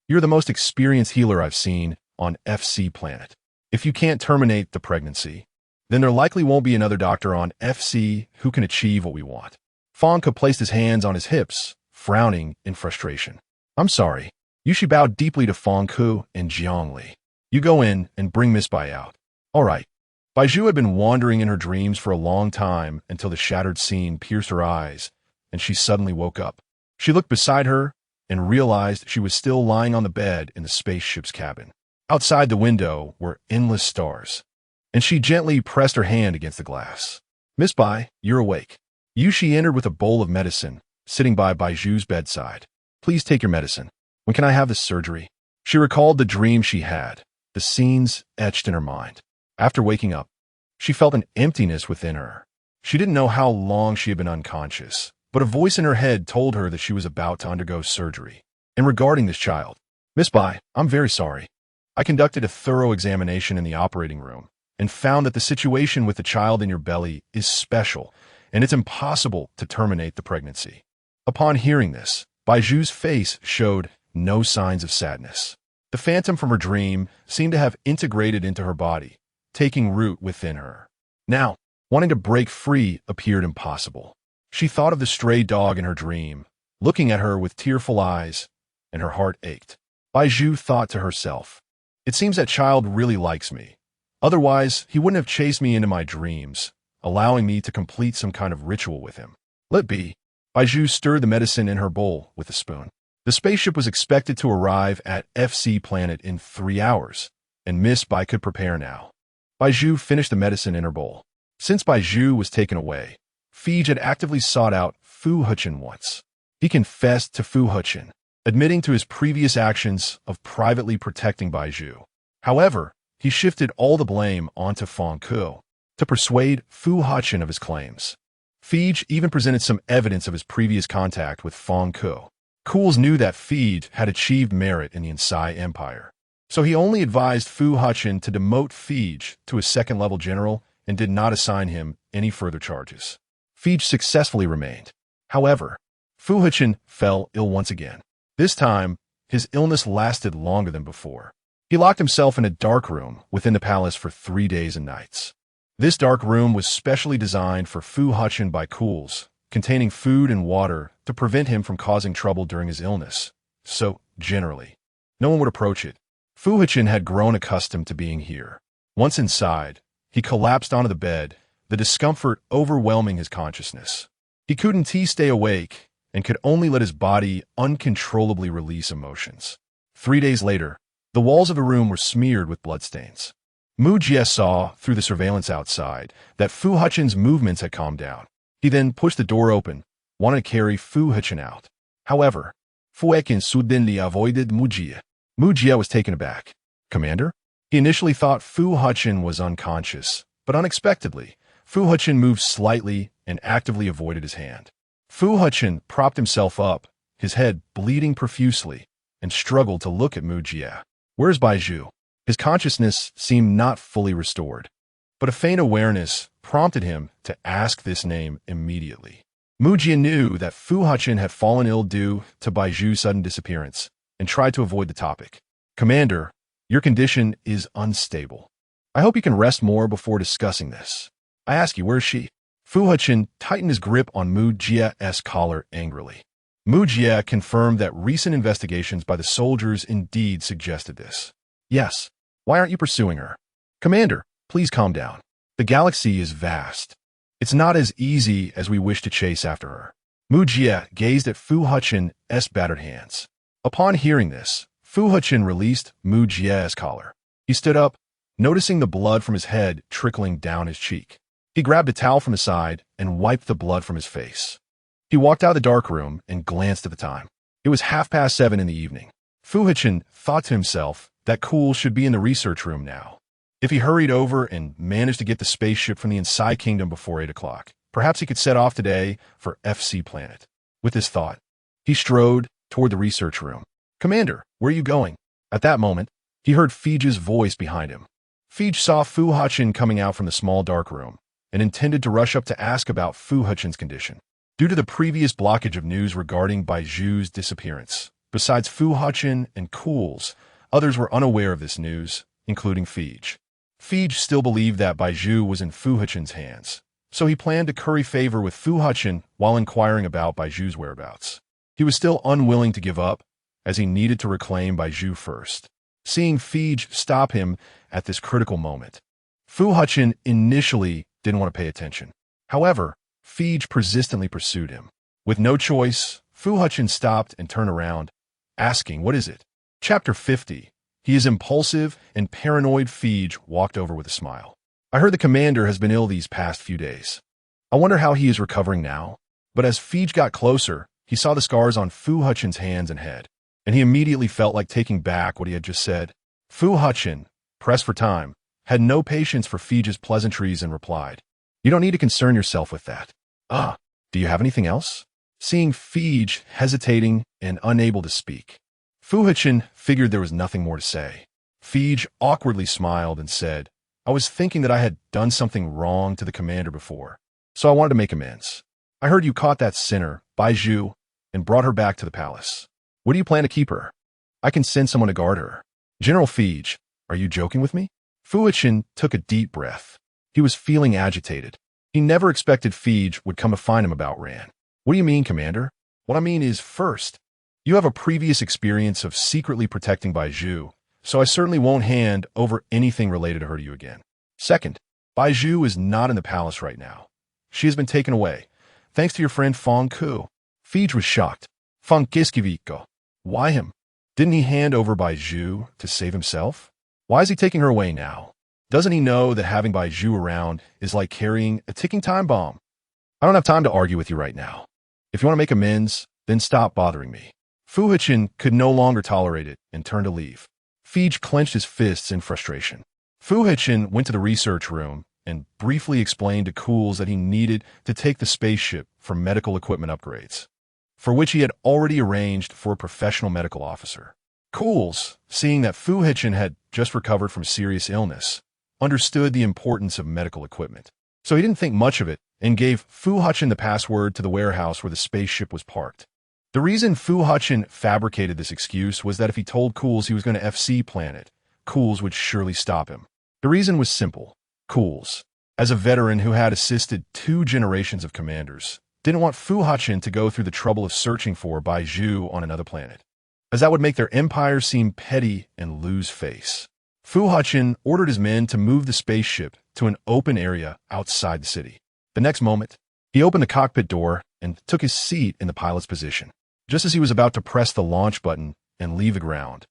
You're the most experienced healer I've seen on FC planet. If you can't terminate the pregnancy, then there likely won't be another doctor on FC who can achieve what we want. Fang Ke placed his hands on his hips, frowning in frustration. I'm sorry. Yushi bowed deeply to Fang Ke and Jiang Li. You go in and bring Miss Bai out. All right. Bai Zhu had been wandering in her dreams for a long time until the shattered scene pierced her eyes, and she suddenly woke up. She looked beside her and realized she was still lying on the bed in the spaceship's cabin. Outside the window were endless stars, and she gently pressed her hand against the glass. Miss Bai, you're awake. Yushi entered with a bowl of medicine, sitting by Bai Zhu's bedside. Please take your medicine. When can I have this surgery? She recalled the dream she had, the scenes etched in her mind. After waking up, she felt an emptiness within her. She didn't know how long she had been unconscious, but a voice in her head told her that she was about to undergo surgery. And regarding this child, Miss Bai, I'm very sorry. I conducted a thorough examination in the operating room and found that the situation with the child in your belly is special, and it's impossible to terminate the pregnancy. Upon hearing this, Bai Zhu's face showed no signs of sadness. The phantom from her dream seemed to have integrated into her body, taking root within her. Now, wanting to break free appeared impossible. She thought of the stray dog in her dream, looking at her with tearful eyes, and her heart ached. Bai Zhu thought to herself, it seems that child really likes me. Otherwise, he wouldn't have chased me into my dreams, allowing me to complete some kind of ritual with him. Let be. Bai Zhu stirred the medicine in her bowl with a spoon. The spaceship was expected to arrive at FC planet in 3 hours, and Miss Bai could prepare now. Bai Zhu finished the medicine in her bowl. Since Bai Zhu was taken away, FAKED had actively sought out Fu Hechen once. He confessed to Fu Hechen, admitting to his previous actions of privately protecting Bai Zhu. However, he shifted all the blame onto Fang Ke to persuade Fu Hechen of his claims. FAKED even presented some evidence of his previous contact with Fang Ke. Cools knew that FAKED had achieved merit in the Insai Empire, so he only advised Fu Hechen to demote FAKED to a second-level general and did not assign him any further charges. FAKED successfully remained. However, Fu Hechen fell ill once again. This time, his illness lasted longer than before. He locked himself in a dark room within the palace for 3 days and nights. This dark room was specially designed for Fu Hechen by Cools, containing food and water to prevent him from causing trouble during his illness. So, generally, no one would approach it. Fu Hechen had grown accustomed to being here. Once inside, he collapsed onto the bed, the discomfort overwhelming his consciousness. He couldn't stay awake and could only let his body uncontrollably release emotions. 3 days later, the walls of the room were smeared with bloodstains. Mu Jie saw, through the surveillance outside, that Fu Hechen's movements had calmed down. He then pushed the door open, wanting to carry Fu Hechen out. However, Fu Hechen suddenly avoided Mu Jie. Mu Jie was taken aback. Commander? He initially thought Fu Hechen was unconscious, but unexpectedly, Fu Hechen moved slightly and actively avoided his hand. Fu Hechen propped himself up, his head bleeding profusely, and struggled to look at Mu Jie. Where's Bai Zhu? His consciousness seemed not fully restored, but a faint awareness prompted him to ask this name immediately. Mu Jie knew that Fu Hechen had fallen ill due to Bai Zhu's sudden disappearance and tried to avoid the topic. Commander, your condition is unstable. I hope you can rest more before discussing this. I ask you, where is she? Fu Hechen tightened his grip on Mu Jie's collar angrily. Mu Jie confirmed that recent investigations by the soldiers indeed suggested this. Yes. Why aren't you pursuing her? Commander, please calm down. The galaxy is vast. It's not as easy as we wish to chase after her. Mu Jie gazed at Fu Hechen's battered hands. Upon hearing this, Fu Hechen released Mu Jie's collar. He stood up, noticing the blood from his head trickling down his cheek. He grabbed a towel from the side and wiped the blood from his face. He walked out of the dark room and glanced at the time. It was 7:30 in the evening. Fu Hechen thought to himself that Cool should be in the research room now. If he hurried over and managed to get the spaceship from the Inside Kingdom before 8 o'clock, Perhaps he could set off today for FC planet. With this thought, he strode toward the research room. "Commander, where are you going?" At that moment, he heard Fige's voice behind him. Fige saw Fu Hechen coming out from the small dark room and intended to rush up to ask about Fu Hechen's condition. Due to the previous blockage of news regarding Bai Zhu's disappearance, besides Fu Hechen and Cools, others were unaware of this news, including Fige. Fige still believed that Bai Zhu was in Fu Hechen's hands, so he planned to curry favor with Fu Hechen while inquiring about Bai Zhu's whereabouts. He was still unwilling to give up, as he needed to reclaim Bai Zhu first. Seeing Fige stop him at this critical moment, Fu Hechen initially didn't want to pay attention. However, Fige persistently pursued him. With no choice, Fu Hechen stopped and turned around, asking, "What is it?" Chapter 50. He is impulsive and paranoid. Fige walked over with a smile. "I heard the commander has been ill these past few days. I wonder how he is recovering now." But as Fige got closer, he saw the scars on Fu Hechen's hands and head, and he immediately felt like taking back what he had just said. Fu Hechen, pressed for time, had no patience for Fige's pleasantries and replied, "You don't need to concern yourself with that. Do you have anything else?" Seeing Fige hesitating and unable to speak, Fu Hechen figured there was nothing more to say. Fige awkwardly smiled and said, "I was thinking that I had done something wrong to the commander before, so I wanted to make amends. I heard you caught that sinner, Bai Zhu, and brought her back to the palace. What do you plan to keep her? I can send someone to guard her." "General Fige, are you joking with me?" Fu Hechen took a deep breath. He was feeling agitated. He never expected Fige would come to find him about Ran. "What do you mean, Commander?" "What I mean is, first, you have a previous experience of secretly protecting Bai Zhu, so I certainly won't hand over anything related to her to you again. Second, Bai Zhu is not in the palace right now. She has been taken away, thanks to your friend Fong Ku." Fige was shocked. "Fong Kiskiviko? Why him? Didn't he hand over Bai Zhu to save himself? Why is he taking her away now? Doesn't he know that having Bai Zhu around is like carrying a ticking time bomb? I don't have time to argue with you right now. If you want to make amends, then stop bothering me." Fu Hechen could no longer tolerate it and turned to leave. Fige clenched his fists in frustration. Fu Hechen went to the research room and briefly explained to Cools that he needed to take the spaceship for medical equipment upgrades, for which he had already arranged for a professional medical officer. Cools, seeing that Fu Hechen had just recovered from serious illness, understood the importance of medical equipment, so he didn't think much of it and gave Fu Hechen the password to the warehouse where the spaceship was parked. The reason Fu Hechen fabricated this excuse was that if he told Cools he was going to FC planet, Cools would surely stop him. The reason was simple. Cools, as a veteran who had assisted 2 generations of commanders, didn't want Fu Hechen to go through the trouble of searching for Bai Zhu on another planet, as that would make their empire seem petty and lose face. Fu Hechen ordered his men to move the spaceship to an open area outside the city. The next moment, he opened the cockpit door and took his seat in the pilot's position. Just as he was about to press the launch button and leave the ground,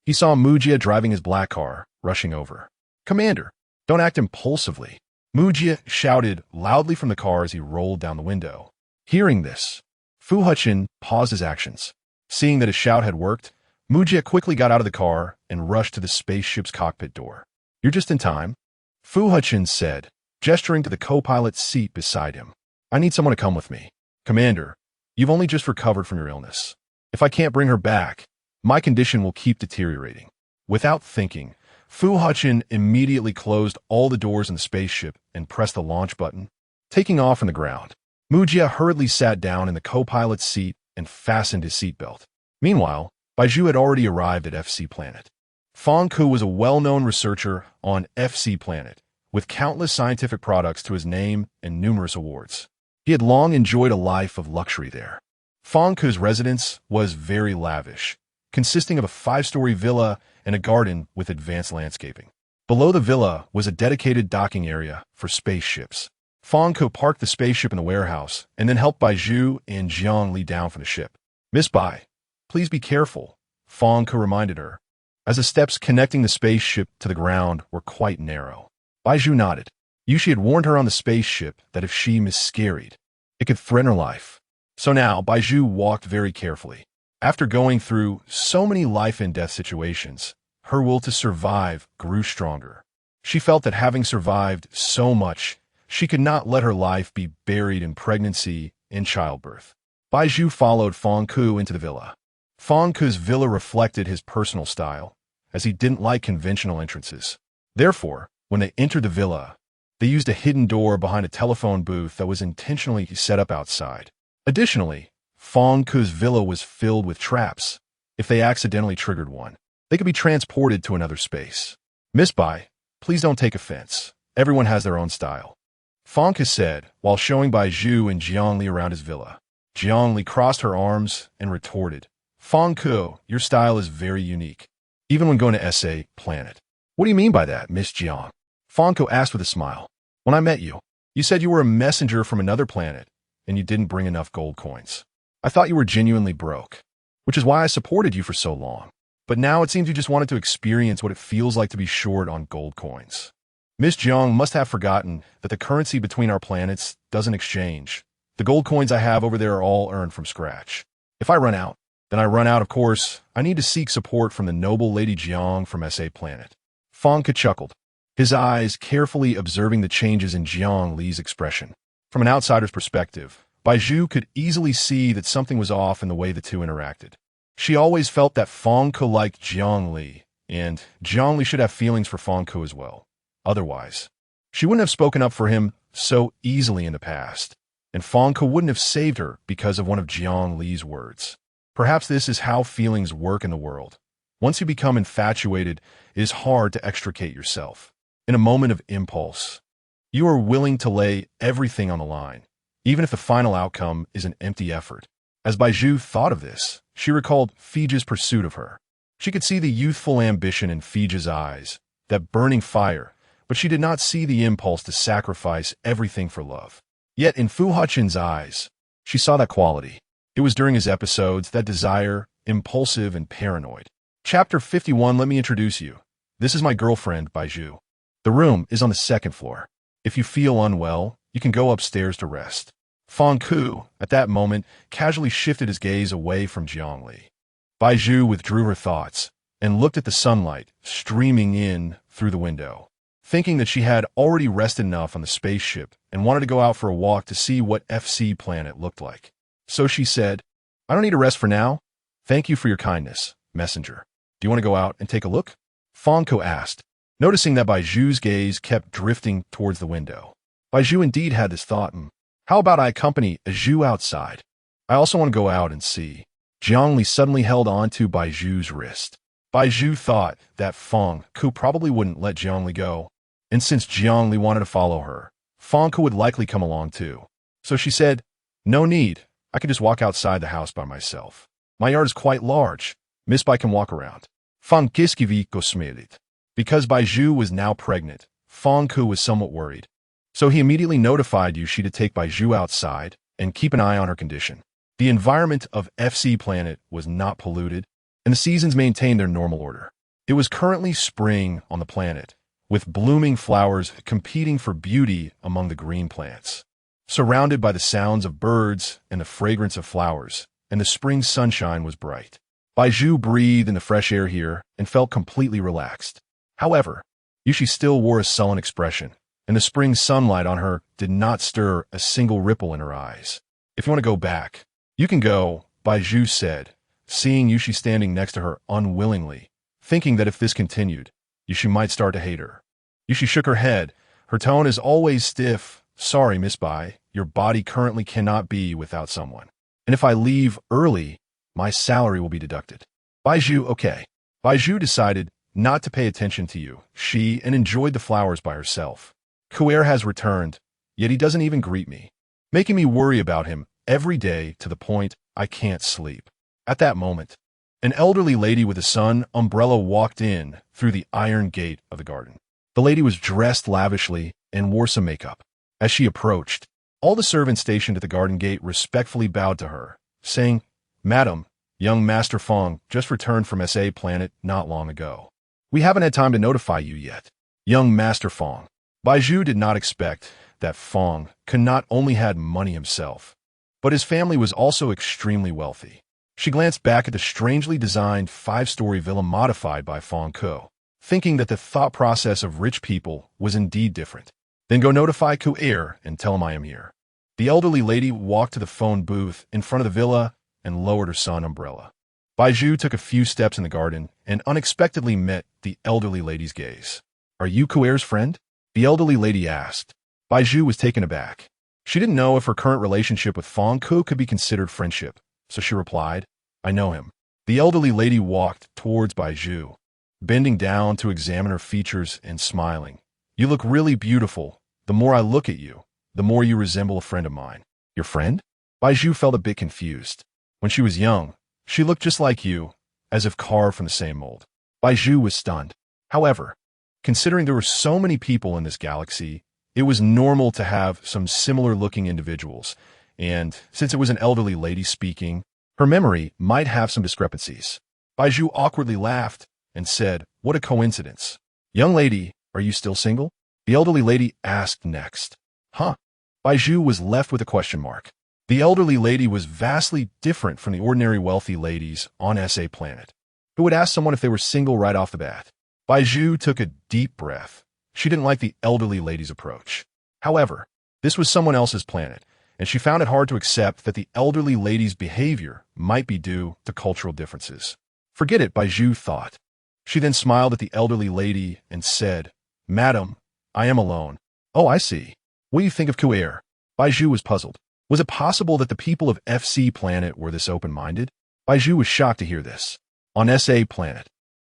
he saw Mujia driving his black car, rushing over. "Commander, don't act impulsively," Mujia shouted loudly from the car as he rolled down the window. Hearing this, Fu Hechen paused his actions. Seeing that his shout had worked, Mujia quickly got out of the car and rushed to the spaceship's cockpit door. "You're just in time," Fu Hechen said, gesturing to the co-pilot's seat beside him. "I need someone to come with me. Commander, you've only just recovered from your illness. If I can't bring her back, my condition will keep deteriorating." Without thinking, Fu Hechen immediately closed all the doors in the spaceship and pressed the launch button. Taking off from the ground, Mujia hurriedly sat down in the co-pilot's seat and fastened his seatbelt. Meanwhile, Bai Zhu had already arrived at FC Planet. Fong Ku was a well-known researcher on FC Planet, with countless scientific products to his name and numerous awards. He had long enjoyed a life of luxury there. Fong Ku's residence was very lavish, consisting of a 5-story villa and a garden with advanced landscaping. Below the villa was a dedicated docking area for spaceships. Fong Ku parked the spaceship in the warehouse and then helped Bai Zhu and Jiang Li down from the ship. "Miss Bai, please be careful," Fong Ku reminded her, as the steps connecting the spaceship to the ground were quite narrow. Bai Zhu nodded. Yushi had warned her on the spaceship that if she miscarried, it could threaten her life. So now, Bai Zhu walked very carefully. After going through so many life-and-death situations, her will to survive grew stronger. She felt that having survived so much, She could not let her life be buried in pregnancy and childbirth. Bai Zhu followed Feng Ku into the villa. Feng Ku's villa reflected his personal style, as he didn't like conventional entrances. Therefore, when they entered the villa, they used a hidden door behind a telephone booth that was intentionally set up outside. Additionally, Feng Ku's villa was filled with traps. If they accidentally triggered one, they could be transported to another space. Miss Bai, please don't take offense. Everyone has their own style. Feng Ku said, while showing Bai Zhu and Jiangli around his villa. Jiangli crossed her arms and retorted, Feng Ku, your style is very unique, even when going to SA planet. What do you mean by that, Miss Jiang? Feng Ku asked with a smile. When I met you, you said you were a messenger from another planet, and you didn't bring enough gold coins. I thought you were genuinely broke, which is why I supported you for so long. But now it seems you just wanted to experience what it feels like to be short on gold coins. Miss Jiang must have forgotten that the currency between our planets doesn't exchange. The gold coins I have over there are all earned from scratch. If I run out, then I run out, of course. I need to seek support from the noble Lady Jiang from SA Planet. Feng Ku chuckled, his eyes carefully observing the changes in Jiang Li's expression. From an outsider's perspective, Bai Zhu could easily see that something was off in the way the two interacted. She always felt that Feng Ku liked Jiang Li, and Jiang Li should have feelings for Feng Ku as well. Otherwise, she wouldn't have spoken up for him so easily in the past, and Feng Ku wouldn't have saved her because of one of Jiang Li's words. Perhaps this is how feelings work in the world. Once you become infatuated, it is hard to extricate yourself. In a moment of impulse, you are willing to lay everything on the line, even if the final outcome is an empty effort. As Bai Zhu thought of this, she recalled Fige's pursuit of her. She could see the youthful ambition in Fige's eyes, that burning fire, but she did not see the impulse to sacrifice everything for love. Yet in Fu Hechen's eyes, she saw that quality. It was during his episodes, that desire, impulsive and paranoid. Chapter 51, let me introduce you. This is my girlfriend, Bai Zhu. The room is on the second floor. If you feel unwell, you can go upstairs to rest. Feng Ku, at that moment, casually shifted his gaze away from Jiangli. Bai Zhu withdrew her thoughts and looked at the sunlight streaming in through the window, thinking that she had already rested enough on the spaceship and wanted to go out for a walk to see what FC planet looked like. So she said, I don't need a rest for now. Thank you for your kindness, messenger. Do you want to go out and take a look? Feng Ku asked, noticing that Bai Zhu's gaze kept drifting towards the window. Bai Zhu indeed had this thought, how about I accompany Zhu outside? I also want to go out and see. Jiangli suddenly held onto Bai Zhu's wrist. Bai Zhu thought that Feng Ku probably wouldn't let Jiangli go, and since Jiangli wanted to follow her, Feng Ku would likely come along too. So she said, no need, I can just walk outside the house by myself. My yard is quite large. Miss Bai can walk around. Feng Kiskivi Gosmedit. Because Bai Zhu was now pregnant, Feng Ku was somewhat worried. So he immediately notified Yushi to take Bai Zhu outside and keep an eye on her condition. The environment of FC Planet was not polluted, and the seasons maintained their normal order. It was currently spring on the planet, with blooming flowers competing for beauty among the green plants. Surrounded by the sounds of birds and the fragrance of flowers, and the spring sunshine was bright. Bai Zhu breathed in the fresh air here and felt completely relaxed. However, Yushi still wore a sullen expression, and the spring sunlight on her did not stir a single ripple in her eyes. If you want to go back, you can go, Bai Zhu said, seeing Yushi standing next to her unwillingly, thinking that if this continued, Yushi might start to hate her. Yushi shook her head. Her tone is always stiff. Sorry, Miss Bai, your body currently cannot be without someone. And if I leave early, my salary will be deducted. Bai Zhu, okay. Bai Zhu decided not to pay attention to you, and enjoyed the flowers by herself. Kuer has returned, yet he doesn't even greet me, making me worry about him every day to the point I can't sleep. At that moment, an elderly lady with a son umbrella walked in through the iron gate of the garden. The lady was dressed lavishly and wore some makeup. As she approached, all the servants stationed at the garden gate respectfully bowed to her, saying, Madam, young Master Feng just returned from SA Planet not long ago. We haven't had time to notify you yet. Young Master Feng. Bai Zhu did not expect that Feng could not only had money himself, but his family was also extremely wealthy. She glanced back at the strangely designed 5-story villa modified by Feng Ku, thinking that the thought process of rich people was indeed different. Then go notify COMMANDOR and tell him I am here. The elderly lady walked to the phone booth in front of the villa and lowered her sun umbrella. Bai Zhu took a few steps in the garden and unexpectedly met the elderly lady's gaze. Are you COMMANDOR's friend? The elderly lady asked. Bai Zhu was taken aback. She didn't know if her current relationship with Fong Ku could be considered friendship, so she replied, I know him. The elderly lady walked towards Bai Zhu, bending down to examine her features and smiling. You look really beautiful. The more I look at you, the more you resemble a friend of mine. Your friend? Bai Zhu felt a bit confused. When she was young, she looked just like you, as if carved from the same mold. Bai Zhu was stunned. However, considering there were so many people in this galaxy, it was normal to have some similar-looking individuals, and since it was an elderly lady speaking, her memory might have some discrepancies. Bai Zhu awkwardly laughed and said, What a coincidence. Young lady, are you still single? The elderly lady asked next. Huh? Bai Zhu was left with a question mark. The elderly lady was vastly different from the ordinary wealthy ladies on SA Planet, who would ask someone if they were single right off the bat. Bai Zhu took a deep breath. She didn't like the elderly lady's approach. However, this was someone else's planet, and she found it hard to accept that the elderly lady's behavior might be due to cultural differences. Forget it, Bai Zhu thought. She then smiled at the elderly lady and said, Madam, I am alone. Oh, I see. What do you think of COMMANDOR? Bai Zhu was puzzled. Was it possible that the people of FC Planet were this open-minded? Bai Zhu was shocked to hear this. On SA Planet,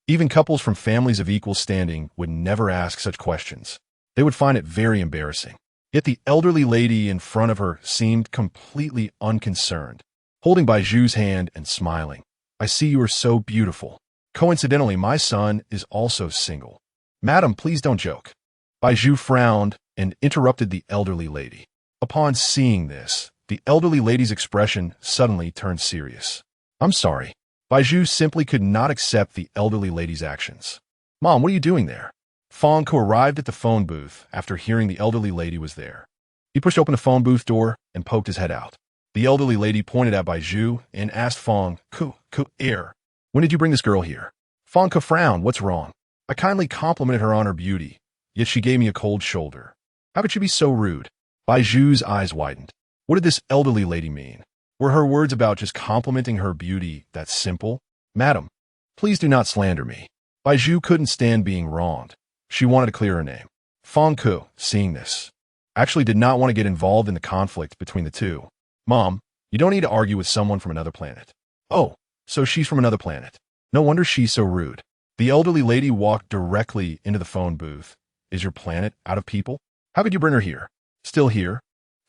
even couples from families of equal standing would never ask such questions. They would find it very embarrassing. Yet the elderly lady in front of her seemed completely unconcerned, holding Bai Zhu's hand and smiling. I see you are so beautiful. Coincidentally, my son is also single. Madam, please don't joke. Bai Zhu frowned and interrupted the elderly lady. Upon seeing this, the elderly lady's expression suddenly turned serious. I'm sorry. Bai Zhu simply could not accept the elderly lady's actions. Mom, what are you doing there? Fong Ku arrived at the phone booth after hearing the elderly lady was there. He pushed open the phone booth door and poked his head out. The elderly lady pointed at Bai Zhu and asked Fong Ku, when did you bring this girl here? Fong Ku frowned. What's wrong? I kindly complimented her on her beauty, yet she gave me a cold shoulder. How could she be so rude? Bai Zhu's eyes widened. What did this elderly lady mean? Were her words about just complimenting her beauty that simple? Madam, please do not slander me. Bai Zhu couldn't stand being wronged. She wanted to clear her name. Fong Ku, seeing this, actually did not want to get involved in the conflict between the two. Mom, you don't need to argue with someone from another planet. Oh, so she's from another planet. No wonder she's so rude. The elderly lady walked directly into the phone booth. Is your planet out of people? How could you bring her here? Still here?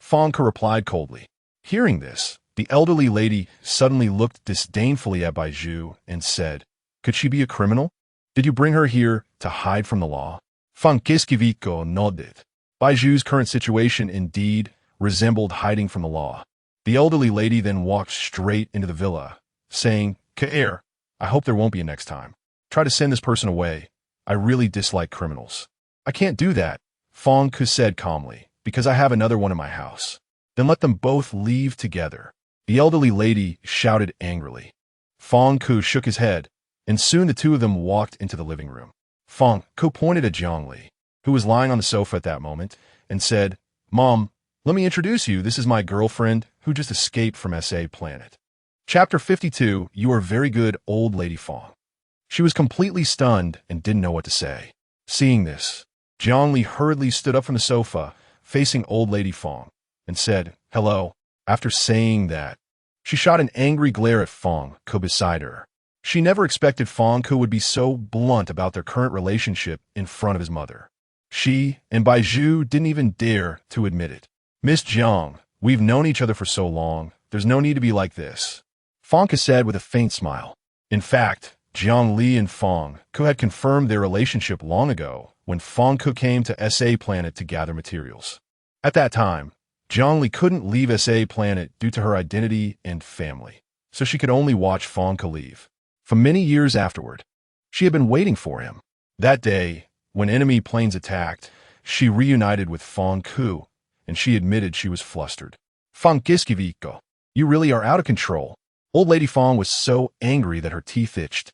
Fong Ku replied coldly. Hearing this, the elderly lady suddenly looked disdainfully at Bai Zhu and said, Could she be a criminal? Did you bring her here to hide from the law? Fong Kiskiviko nodded. Bai Zhu's current situation indeed resembled hiding from the law. The elderly lady then walked straight into the villa, saying, COMMANDOR, I hope there won't be a next time. Try to send this person away. I really dislike criminals. I can't do that, Fong Ku said calmly, because I have another one in my house. Then let them both leave together. The elderly lady shouted angrily. Fong Ku shook his head, and soon the two of them walked into the living room. Fong Ku pointed at Zhongli, who was lying on the sofa at that moment, and said, Mom, let me introduce you. This is my girlfriend who just escaped from SA Planet. Chapter 52, You Are Very Good, Old Lady Fong. She was completely stunned and didn't know what to say. Seeing this, Zhongli hurriedly stood up from the sofa, facing old lady Fong, and said, Hello. After saying that, she shot an angry glare at Fong Ku beside her. She never expected Fong Ku would be so blunt about their current relationship in front of his mother. She and Bai Zhu didn't even dare to admit it. Miss Zhang, we've known each other for so long, there's no need to be like this, Fong Ku said with a faint smile. In fact, Jiang Li and Fong Ku had confirmed their relationship long ago when Fong Ku came to SA Planet to gather materials. At that time, Jiang Li couldn't leave SA Planet due to her identity and family, so she could only watch Fong Ku leave. For many years afterward, she had been waiting for him. That day, when enemy planes attacked, she reunited with Fong Ku, and she admitted she was flustered. Fong Kiskiviko, you really are out of control. Old Lady Fong was so angry that her teeth itched.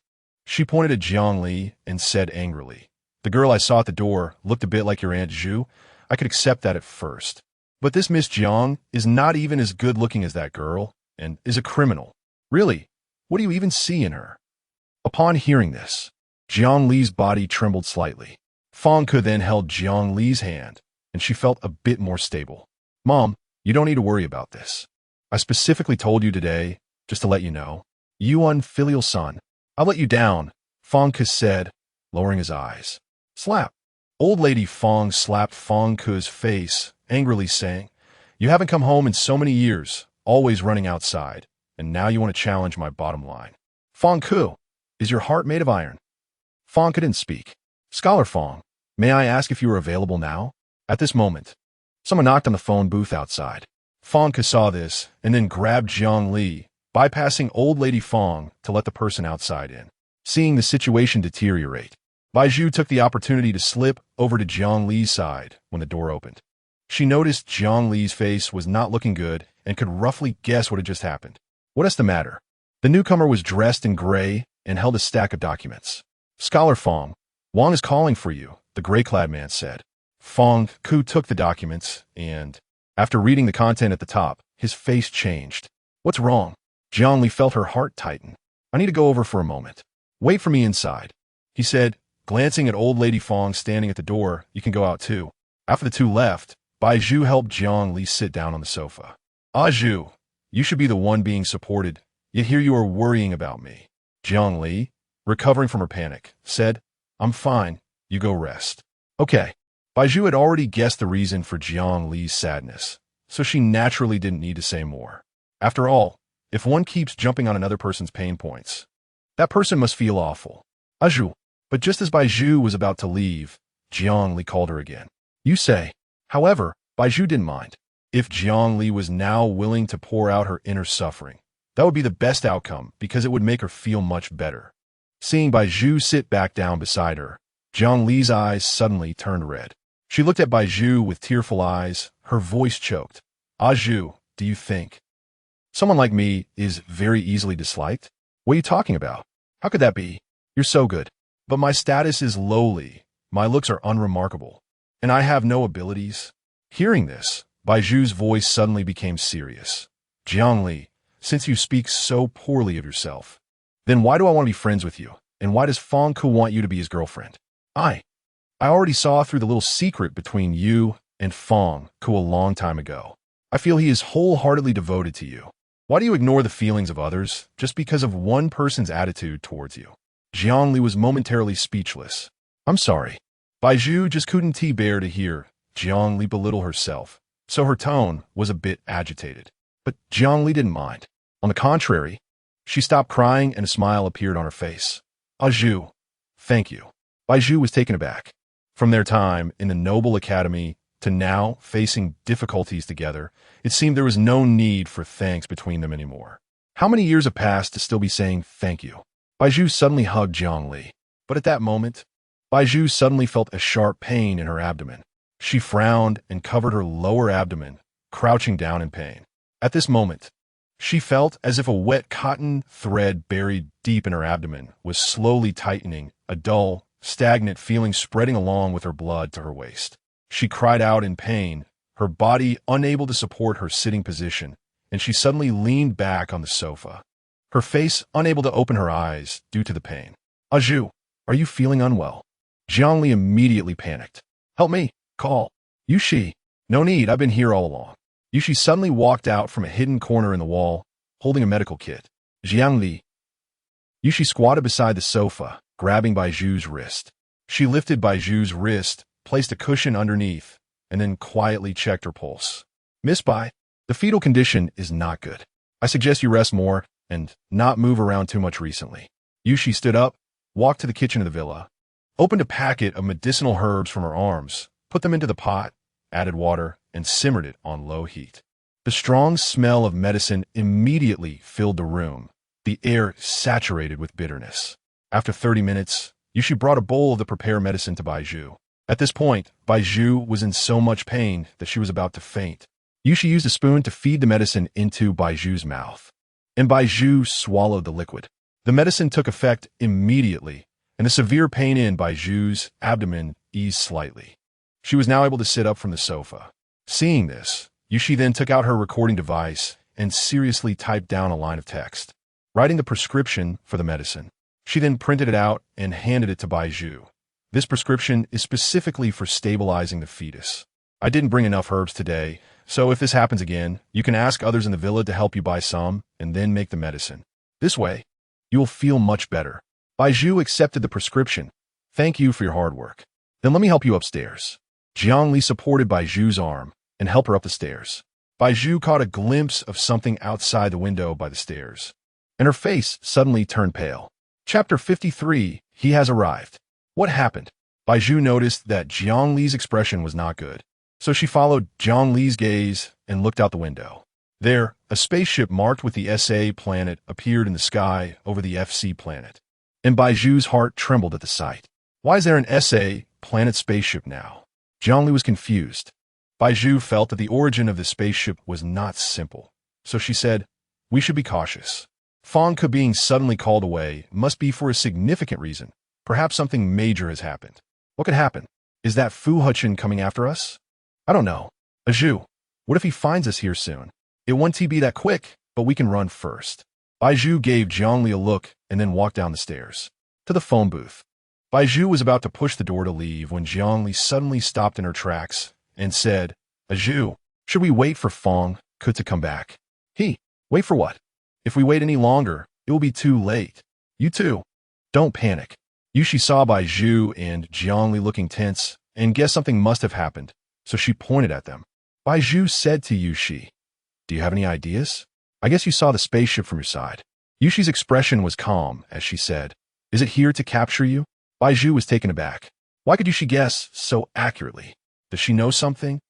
She pointed at Jiang Li and said angrily, The girl I saw at the door looked a bit like your Aunt Zhu. I could accept that at first. But this Miss Jiang is not even as good-looking as that girl, and is a criminal. Really, what do you even see in her? Upon hearing this, Jiang Li's body trembled slightly. Fang Ke then held Jiang Li's hand, and she felt a bit more stable. Mom, you don't need to worry about this. I specifically told you today, just to let you know. You unfilial son. I'll let you down, Fang Ke said, lowering his eyes. Slap. Old Lady Fang slapped Fang Ke's face, angrily saying, You haven't come home in so many years, always running outside, and now you want to challenge my bottom line. Fang Ke, is your heart made of iron? Fang Ke didn't speak. Scholar Fang, may I ask if you are available now? At this moment, someone knocked on the phone booth outside. Fang Ke saw this and then grabbed Jiang Li, bypassing Old Lady Fang to let the person outside in. Seeing the situation deteriorate, Bai Zhu took the opportunity to slip over to Jiang Li's side when the door opened. She noticed Jiang Li's face was not looking good and could roughly guess what had just happened. What's the matter? The newcomer was dressed in gray and held a stack of documents. Scholar Fang, Wang is calling for you, the gray-clad man said. Fang Ke took the documents and, after reading the content at the top, his face changed. What's wrong? Jiang Li felt her heart tighten. I need to go over for a moment. Wait for me inside, he said, glancing at Old Lady Fang standing at the door. You can go out too. After the two left, Bai Zhu helped Jiang Li sit down on the sofa. Zhu, you should be the one being supported, yet here you are worrying about me. Jiang Li, recovering from her panic, said, I'm fine, you go rest. Okay. Bai Zhu had already guessed the reason for Jiang Li's sadness, so she naturally didn't need to say more. After all, if one keeps jumping on another person's pain points, that person must feel awful. Zhu. But just as Bai Zhu was about to leave, Jiang Li called her again. You say. However, Bai Zhu didn't mind. If Jiang Li was now willing to pour out her inner suffering, that would be the best outcome because it would make her feel much better. Seeing Bai Zhu sit back down beside her, Jiang Li's eyes suddenly turned red. She looked at Bai Zhu with tearful eyes, her voice choked. Zhu, do you think someone like me is very easily disliked? What are you talking about? How could that be? You're so good. But my status is lowly, my looks are unremarkable, and I have no abilities. Hearing this, Bai Zhu's voice suddenly became serious. Jiang Li, since you speak so poorly of yourself, then why do I want to be friends with you, and why does Fang Ke want you to be his girlfriend? I already saw through the little secret between you and Fang Ke a long time ago. I feel he is wholeheartedly devoted to you. Why do you ignore the feelings of others just because of one person's attitude towards you? Jiang Li was momentarily speechless. I'm sorry. Bai Zhu just couldn't bear to hear Jiang Li belittle herself, so her tone was a bit agitated. But Jiang Li didn't mind. On the contrary, she stopped crying and a smile appeared on her face. Zhu, thank you. Bai Zhu was taken aback. From their time in the Noble Academy to now facing difficulties together, it seemed there was no need for thanks between them anymore. How many years have passed to still be saying thank you? Bai Zhu suddenly hugged Jiang Li. But at that moment, Bai Zhu suddenly felt a sharp pain in her abdomen. She frowned and covered her lower abdomen, crouching down in pain. At this moment, she felt as if a wet cotton thread buried deep in her abdomen was slowly tightening, a dull, stagnant feeling spreading along with her blood to her waist. She cried out in pain, her body unable to support her sitting position, and she suddenly leaned back on the sofa, her face unable to open her eyes due to the pain. Zhu, are you feeling unwell? Jiang Li immediately panicked. Help me. Call. Yushi. No need, I've been here all along. Yushi suddenly walked out from a hidden corner in the wall, holding a medical kit. Jiang Li. Yushi squatted beside the sofa, grabbing Bai Zhu's wrist. She lifted Bai Zhu's wrist, placed a cushion underneath, and then quietly checked her pulse. Miss Bai, the fetal condition is not good. I suggest you rest more and not move around too much recently. Yushi stood up, walked to the kitchen of the villa, opened a packet of medicinal herbs from her arms, put them into the pot, added water, and simmered it on low heat. The strong smell of medicine immediately filled the room, the air saturated with bitterness. After 30 minutes, Yushi brought a bowl of the prepared medicine to Bai Zhu. At this point, Bai Zhu was in so much pain that she was about to faint. Yushi used a spoon to feed the medicine into Bai Zhu's mouth, and Bai Zhu swallowed the liquid. The medicine took effect immediately, and the severe pain in Bai Zhu's abdomen eased slightly. She was now able to sit up from the sofa. Seeing this, Yushi then took out her recording device and seriously typed down a line of text, writing the prescription for the medicine. She then printed it out and handed it to Bai Zhu. This prescription is specifically for stabilizing the fetus. I didn't bring enough herbs today, so if this happens again, you can ask others in the villa to help you buy some and then make the medicine. This way, you will feel much better. Bai Zhu accepted the prescription. Thank you for your hard work. Then let me help you upstairs. Jiangli supported Bai Zhu's arm and helped her up the stairs. Bai Zhu caught a glimpse of something outside the window by the stairs, and her face suddenly turned pale. Chapter 53, He Has Arrived. What happened? Bai Zhu noticed that Jiangli's expression was not good, so she followed Jiangli's gaze and looked out the window. There, a spaceship marked with the SA planet appeared in the sky over the FC planet, and Bai Zhu's heart trembled at the sight. Why is there an SA planet spaceship now? Jiangli was confused. Bai Zhu felt that the origin of the spaceship was not simple, so she said, "We should be cautious. Fang Ke being suddenly called away must be for a significant reason. Perhaps something major has happened. What could happen? Is that Fu Hechen coming after us? I don't know. Zhu, what if he finds us here soon? It won't be that quick, but we can run first." Bai Zhu gave Jiangli a look and then walked down the stairs to the phone booth. Bai Zhu was about to push the door to leave when Jiangli suddenly stopped in her tracks and said, "Zhu, should we wait for Fang Ke to come back?" Wait for what? If we wait any longer, it will be too late. You too. Don't panic. Yushi saw Bai Zhu and Jiangli looking tense and guessed something must have happened, so she pointed at them. Bai Zhu said to Yushi, "Do you have any ideas? I guess you saw the spaceship from your side." Yushi's expression was calm as she said, "Is it here to capture you?" Bai Zhu was taken aback. Why could Yushi guess so accurately? Does she know something?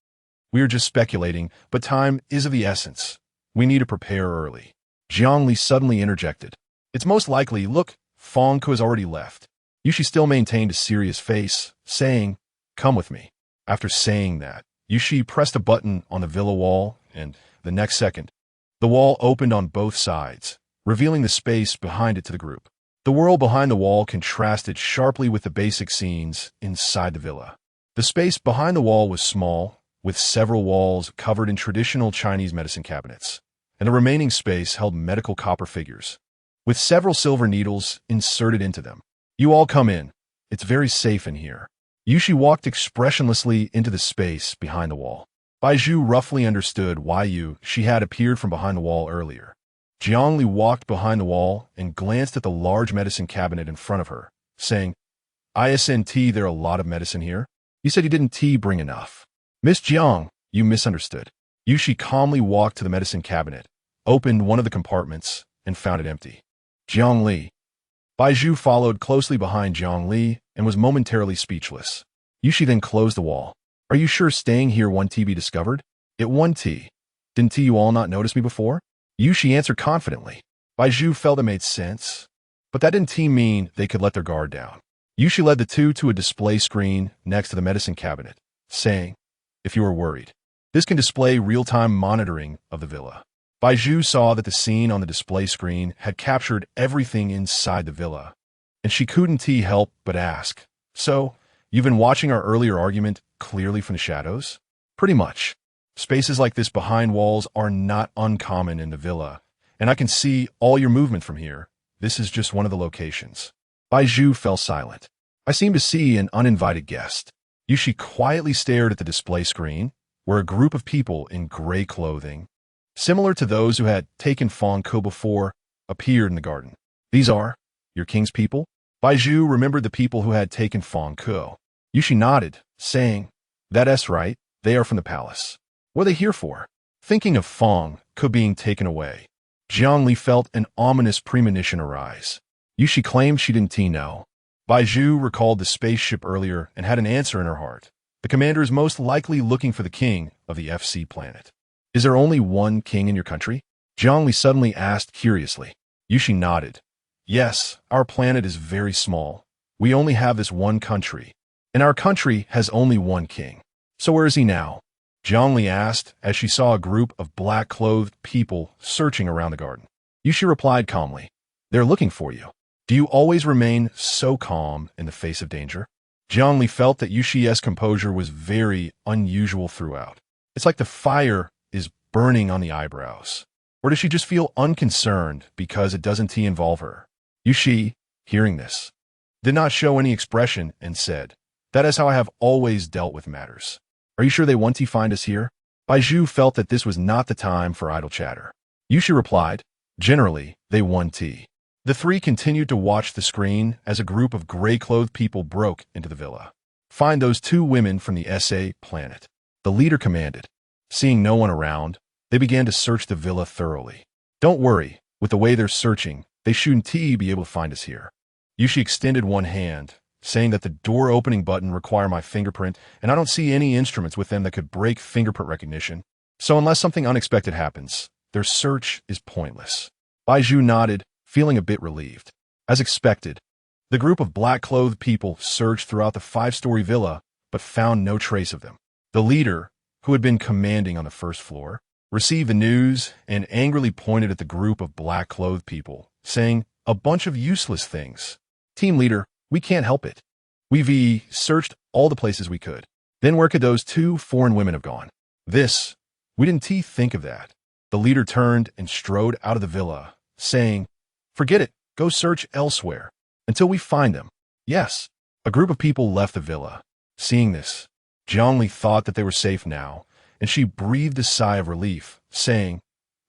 We are just speculating, but time is of the essence. We need to prepare early. Jiangli suddenly interjected. It's most likely, look, Fang Ke has already left. Yushi still maintained a serious face, saying, "Come with me." After saying that, Yushi pressed a button on the villa wall, and the next second, the wall opened on both sides, revealing the space behind it to the group. The world behind the wall contrasted sharply with the basic scenes inside the villa. The space behind the wall was small, with several walls covered in traditional Chinese medicine cabinets, and the remaining space held medical copper figures, with several silver needles inserted into them. You all come in. It's very safe in here. Yushi walked expressionlessly into the space behind the wall. Bai Zhu roughly understood why she had appeared from behind the wall earlier. Jiangli walked behind the wall and glanced at the large medicine cabinet in front of her, saying, "Isn't there a lot of medicine here? You said you didn't bring enough." "Miss Jiang, you misunderstood." Yushi calmly walked to the medicine cabinet, opened one of the compartments, and found it empty. Jiangli. Bai Zhu followed closely behind Jiangli and was momentarily speechless. Yushi then closed the wall. "Are you sure staying here won't be discovered?" "It won't. Didn't you all not notice me before?" Yushi answered confidently. Bai Zhu felt it made sense, but that didn't mean they could let their guard down. Yushi led the two to a display screen next to the medicine cabinet, saying, "If you are worried, this can display real-time monitoring of the villa." Bai Zhu saw that the scene on the display screen had captured everything inside the villa, and she couldn't help but ask, "So, you've been watching our earlier argument clearly from the shadows?" "Pretty much. Spaces like this behind walls are not uncommon in the villa, and I can see all your movement from here. This is just one of the locations." Bai Zhu fell silent. "I seem to see an uninvited guest." Yushi quietly stared at the display screen, where a group of people in gray clothing, similar to those who had taken Fang Ke before, appeared in the garden. "These are your king's people?" Bai Zhu remembered the people who had taken Fang Ke. Yushi nodded, saying, "That's right, they are from the palace." "What are they here for?" Thinking of Fang Ke being taken away, Jiangli felt an ominous premonition arise. Yushi claimed she didn't know. Bai Zhu recalled the spaceship earlier and had an answer in her heart. The commander is most likely looking for the king of the FC planet. "Is there only one king in your country?" Jiangli suddenly asked curiously. Yushi nodded. "Yes, our planet is very small. We only have this one country, and our country has only one king." "So where is he now?" Jiangli asked as she saw a group of black-clothed people searching around the garden. Yushi replied calmly, "They're looking for you." "Do you always remain so calm in the face of danger?" Jiangli felt that Yushi's composure was very unusual throughout. It's like the fire is burning on the eyebrows. Or does she just feel unconcerned because it doesn't involve her? Yushi, hearing this, did not show any expression and said, "That is how I have always dealt with matters. Are you sure they want to find us here?" Bai Zhu felt that this was not the time for idle chatter. Yushi replied, "Generally, they want tea." The three continued to watch the screen as a group of gray-clothed people broke into the villa. "Find those two women from the SA planet," the leader commanded. Seeing no one around, they began to search the villa thoroughly. "Don't worry, with the way they're searching, they shouldn't be able to find us here." Yushi extended one hand, saying that the door opening button require my fingerprint, and I don't see any instruments with them that could break fingerprint recognition. So unless something unexpected happens, their search is pointless. Bai Zhu nodded, feeling a bit relieved. As expected, the group of black-clothed people searched throughout the 5-story villa, but found no trace of them. The leader, who had been commanding on the first floor, received the news and angrily pointed at the group of black-clothed people, saying, "A bunch of useless things. Team leader, we can't help it. We've searched all the places we could. Then where could those two foreign women have gone? We didn't think of that." The leader turned and strode out of the villa, saying, "Forget it, go search elsewhere, until we find them." Yes, a group of people left the villa. Seeing this, Jiangli thought that they were safe now, and she breathed a sigh of relief, saying,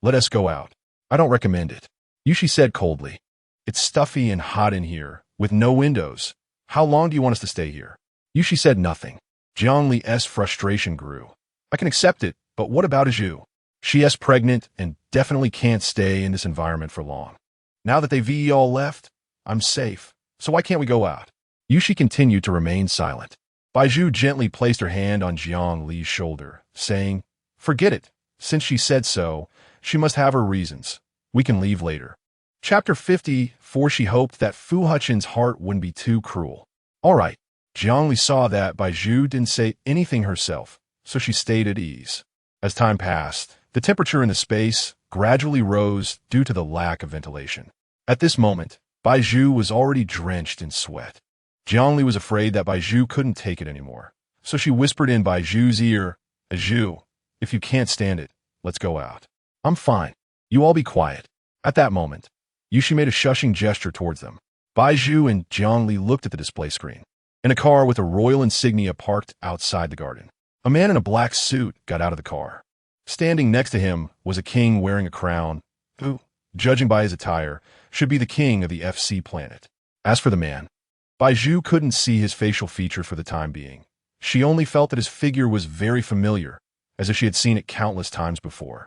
"Let us go out. I don't recommend it." Yushi said coldly, "It's stuffy and hot in here, with no windows. How long do you want us to stay here?" Yushi said nothing. Jiangli's frustration grew. "I can accept it, but what about Zhu? She is pregnant and definitely can't stay in this environment for long. Now that they've all left, I'm safe, so why can't we go out?" Yushi continued to remain silent. Bai Zhu gently placed her hand on Jiangli's shoulder, saying, "Forget it. Since she said so, she must have her reasons. We can leave later." Chapter 54. She hoped that Fu Hechen's heart wouldn't be too cruel. All right. Jiangli saw that Bai Zhu didn't say anything herself, so she stayed at ease. As time passed, the temperature in the space gradually rose due to the lack of ventilation. At this moment, Bai Zhu was already drenched in sweat. Jiangli was afraid that Bai Zhu couldn't take it anymore, so she whispered in Bai Zhu's ear, "Zhu, if you can't stand it, let's go out." "I'm fine. You all be quiet." At that moment, Yushi made a shushing gesture towards them. Bai Zhu and Jiangli looked at the display screen. In a car with a royal insignia parked outside the garden, a man in a black suit got out of the car. Standing next to him was a king wearing a crown, who, judging by his attire, should be the king of the FC planet. As for the man, Bai Zhu couldn't see his facial features for the time being. She only felt that his figure was very familiar, as if she had seen it countless times before.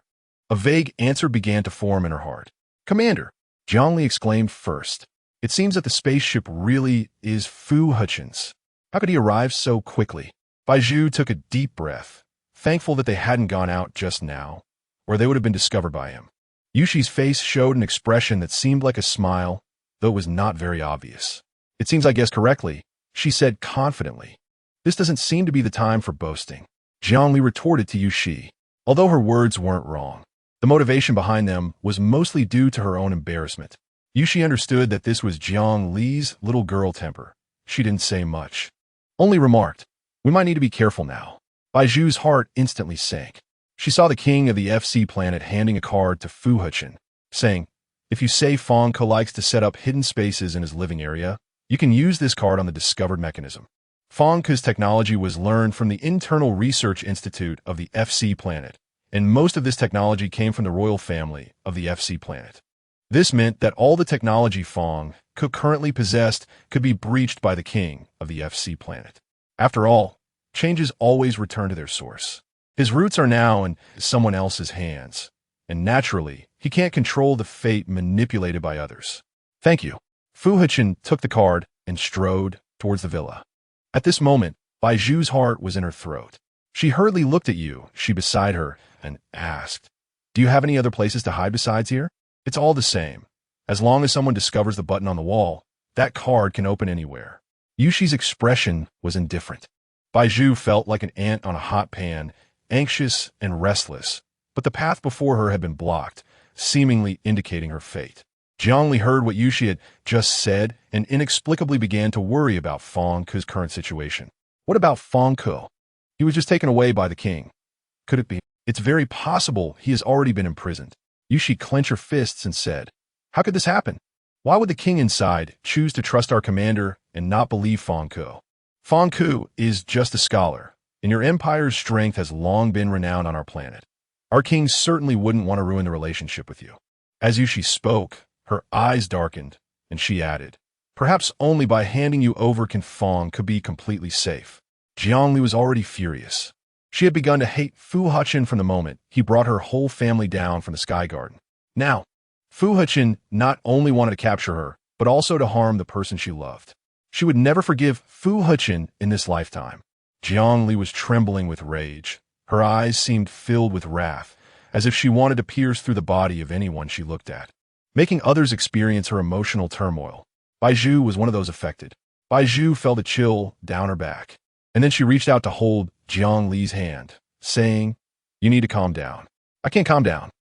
A vague answer began to form in her heart. "Commander," Jiangli exclaimed first. "It seems that the spaceship really is Fu Hechen's. How could he arrive so quickly?" Bai Zhu took a deep breath, thankful that they hadn't gone out just now, or they would have been discovered by him. Yushi's face showed an expression that seemed like a smile, though it was not very obvious. "It seems I guessed correctly," she said confidently. "This doesn't seem to be the time for boasting." Jiangli retorted to Yushi, although her words weren't wrong. The motivation behind them was mostly due to her own embarrassment. Yushi understood that this was Jiangli's little girl temper. She didn't say much, only remarked, "We might need to be careful now." Bai Zhu's heart instantly sank. She saw the king of the FC planet handing a card to Fu Hechen, saying, "If you say Fong Ko likes to set up hidden spaces in his living area, you can use this card on the discovered mechanism." Fong Ko's technology was learned from the Internal Research Institute of the FC planet, and most of this technology came from the royal family of the FC planet. This meant that all the technology Fong Ko currently possessed could be breached by the king of the FC planet. After all, changes always return to their source. His roots are now in someone else's hands, and naturally, he can't control the fate manipulated by others. "Thank you." Fu Hechen took the card and strode towards the villa. At this moment, Bai Zhu's heart was in her throat. She hurriedly looked at Yushi beside her and asked, "Do you have any other places to hide besides here?" "It's all the same. As long as someone discovers the button on the wall, that card can open anywhere." Yushi's expression was indifferent. Bai Zhu felt like an ant on a hot pan, anxious and restless, but the path before her had been blocked, seemingly indicating her fate. Jiangli heard what Yushi had just said and inexplicably began to worry about Fang Ke's current situation. What about Fang Ke? He was just taken away by the king. Could it be? It's very possible he has already been imprisoned. Yushi clenched her fists and said, "How could this happen? Why would the king inside choose to trust our commander and not believe Fang Ke? Fang Ke is just a scholar, and your empire's strength has long been renowned on our planet. Our king certainly wouldn't want to ruin the relationship with you." As Yushi spoke, her eyes darkened, and she added, "Perhaps only by handing you over can Fang Ke be completely safe." Jiangli was already furious. She had begun to hate Fu Hechen from the moment he brought her whole family down from the Sky Garden. Now, Fu Hechen not only wanted to capture her, but also to harm the person she loved. She would never forgive Fu Hechen in this lifetime. Jiangli was trembling with rage. Her eyes seemed filled with wrath, as if she wanted to pierce through the body of anyone she looked at, making others experience her emotional turmoil. Bai Zhu was one of those affected. Bai Zhu felt a chill down her back, and then she reached out to hold Jiangli's hand, saying, "You need to calm down." "I can't calm down."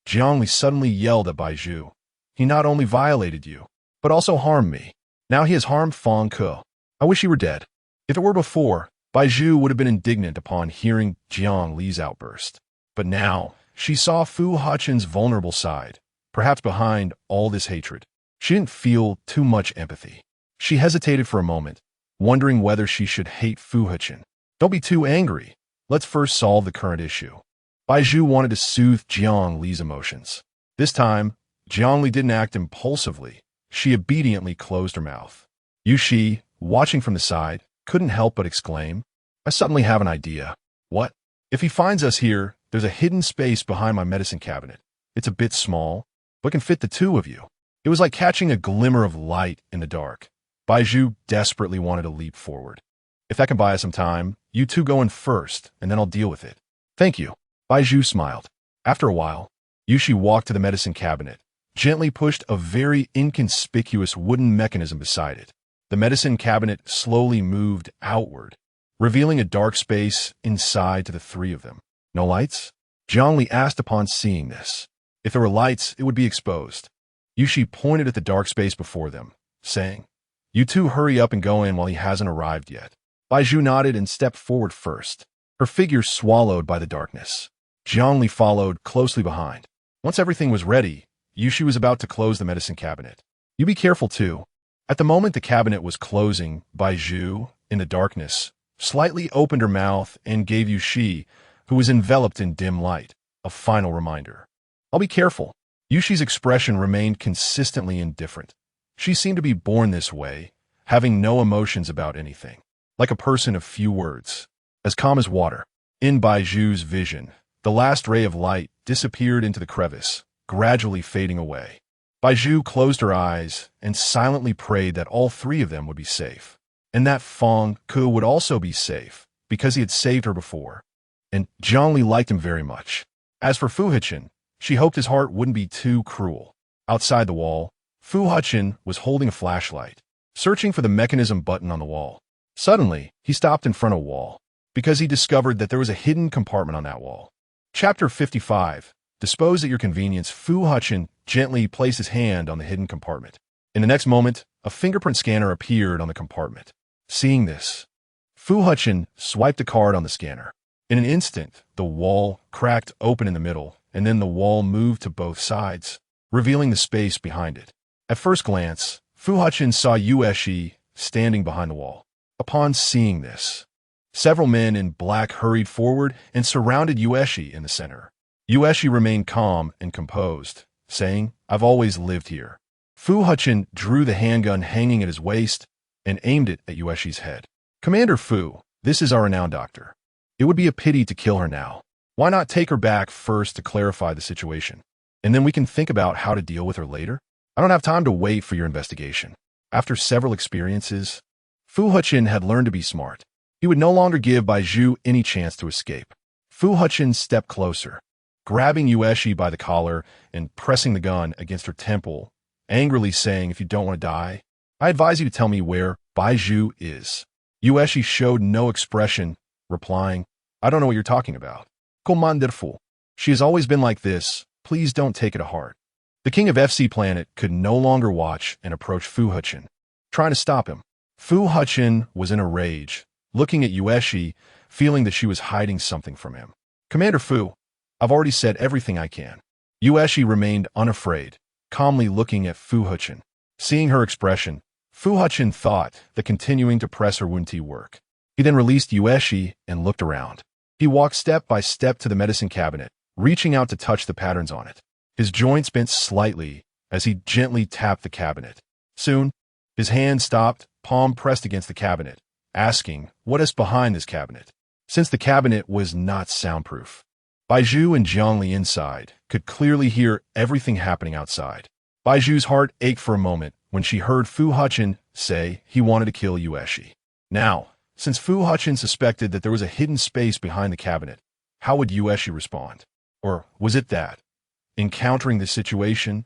Jiangli suddenly yelled at Bai Zhu. "He not only violated you, but also harmed me. Now he has harmed Fang Ke. I wish he were dead." If it were before, Bai Zhu would have been indignant upon hearing Jiangli's outburst. But now, she saw Fu Hechen's vulnerable side, perhaps behind all this hatred. She didn't feel too much empathy. She hesitated for a moment, wondering whether she should hate Fu Hechen. "Don't be too angry. Let's first solve the current issue." Bai Zhu wanted to soothe Jiangli's emotions. This time, Jiangli didn't act impulsively. She obediently closed her mouth. Yushi, watching from the side, couldn't help but exclaim, "I suddenly have an idea." "What?" "If he finds us here, there's a hidden space behind my medicine cabinet. It's a bit small, but can fit the two of you." It was like catching a glimmer of light in the dark. Bai Zhu desperately wanted to leap forward. "If that can buy us some time, you two go in first, and then I'll deal with it." "Thank you." Bai Zhu smiled. After a while, Yushi walked to the medicine cabinet, gently pushed a very inconspicuous wooden mechanism beside it. The medicine cabinet slowly moved outward, revealing a dark space inside to the three of them. "No lights?" Jiangli asked upon seeing this. If there were lights, it would be exposed. Yushi pointed at the dark space before them, saying, "You two hurry up and go in while he hasn't arrived yet." Bai Zhu nodded and stepped forward first, her figure swallowed by the darkness. Jiangli followed closely behind. Once everything was ready, Yushi was about to close the medicine cabinet. "You be careful too." At the moment the cabinet was closing, Bai Zhu, in the darkness, slightly opened her mouth and gave Yushi, who was enveloped in dim light, a final reminder. "I'll be careful." Yushi's expression remained consistently indifferent. She seemed to be born this way, having no emotions about anything, like a person of few words, as calm as water. In Bai Zhu's vision, the last ray of light disappeared into the crevice, gradually fading away. Bai Zhu closed her eyes and silently prayed that all three of them would be safe, and that Fang Ke would also be safe, because he had saved her before. And Jiangli liked him very much. As for Fu Hechen, she hoped his heart wouldn't be too cruel. Outside the wall, Fu Hechen was holding a flashlight, searching for the mechanism button on the wall. Suddenly, he stopped in front of a wall, because he discovered that there was a hidden compartment on that wall. Chapter 55. Disposed at your convenience, Fu Hechen gently placed his hand on the hidden compartment. In the next moment, a fingerprint scanner appeared on the compartment. Seeing this, Fu Hechen swiped a card on the scanner. In an instant, the wall cracked open in the middle, and then the wall moved to both sides, revealing the space behind it. At first glance, Fu Hechen saw Yueshi standing behind the wall. Upon seeing this, several men in black hurried forward and surrounded Yueshi in the center. Yueshi remained calm and composed, saying, "I've always lived here." Fu Hechen drew the handgun hanging at his waist and aimed it at Yueshi's head. "Commander Fu, this is our renowned doctor. It would be a pity to kill her now. Why not take her back first to clarify the situation, and then we can think about how to deal with her later? I don't have time to wait for your investigation." After several experiences, Fu Hechen had learned to be smart. He would no longer give Bai Zhu any chance to escape. Fu Hechen stepped closer, grabbing Yueshi by the collar and pressing the gun against her temple, angrily saying, "If you don't want to die, I advise you to tell me where Bai Zhu is." Yueshi showed no expression, replying, "I don't know what you're talking about. COMMANDOR. She has always been like this. Please don't take it to heart." The king of FC planet could no longer watch and approached Fu Hechen, trying to stop him. Fu Hechen was in a rage, looking at Yueshi, feeling that she was hiding something from him. Commander Fu, I've already said everything I can. Yueshi remained unafraid, calmly looking at Fu Hechen. Seeing her expression, Fu Hechen thought that continuing to press her wouldn't work. He then released Yueshi and looked around. He walked step by step to the medicine cabinet, reaching out to touch the patterns on it. His joints bent slightly as he gently tapped the cabinet. Soon, his hand stopped, palm pressed against the cabinet, asking, what is behind this cabinet? Since the cabinet was not soundproof. Bai Zhu and Zhongli inside could clearly hear everything happening outside. Bai Zhu's heart ached for a moment when she heard Fu Hechen say he wanted to kill Yueshi. Now, since Fu Hechen suspected that there was a hidden space behind the cabinet, how would Yueshi respond? Or was it that, encountering this situation,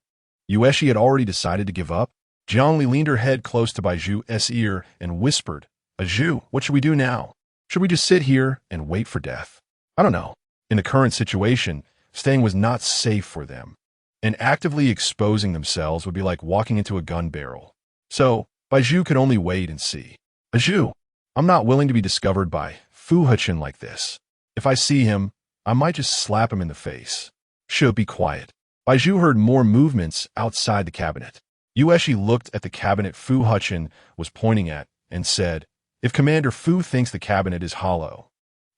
Yueshi had already decided to give up? Zhongli leaned her head close to Bai Zhu's ear and whispered, Zhu, what should we do now? Should we just sit here and wait for death? I don't know. In the current situation, staying was not safe for them, and actively exposing themselves would be like walking into a gun barrel. So, Bai Zhu could only wait and see. Zhu, I'm not willing to be discovered by Fu Hechen like this. If I see him, I might just slap him in the face. Should be quiet. Bai Zhu heard more movements outside the cabinet. Yueshi looked at the cabinet Fu Hechen was pointing at and said, if Commander Fu thinks the cabinet is hollow,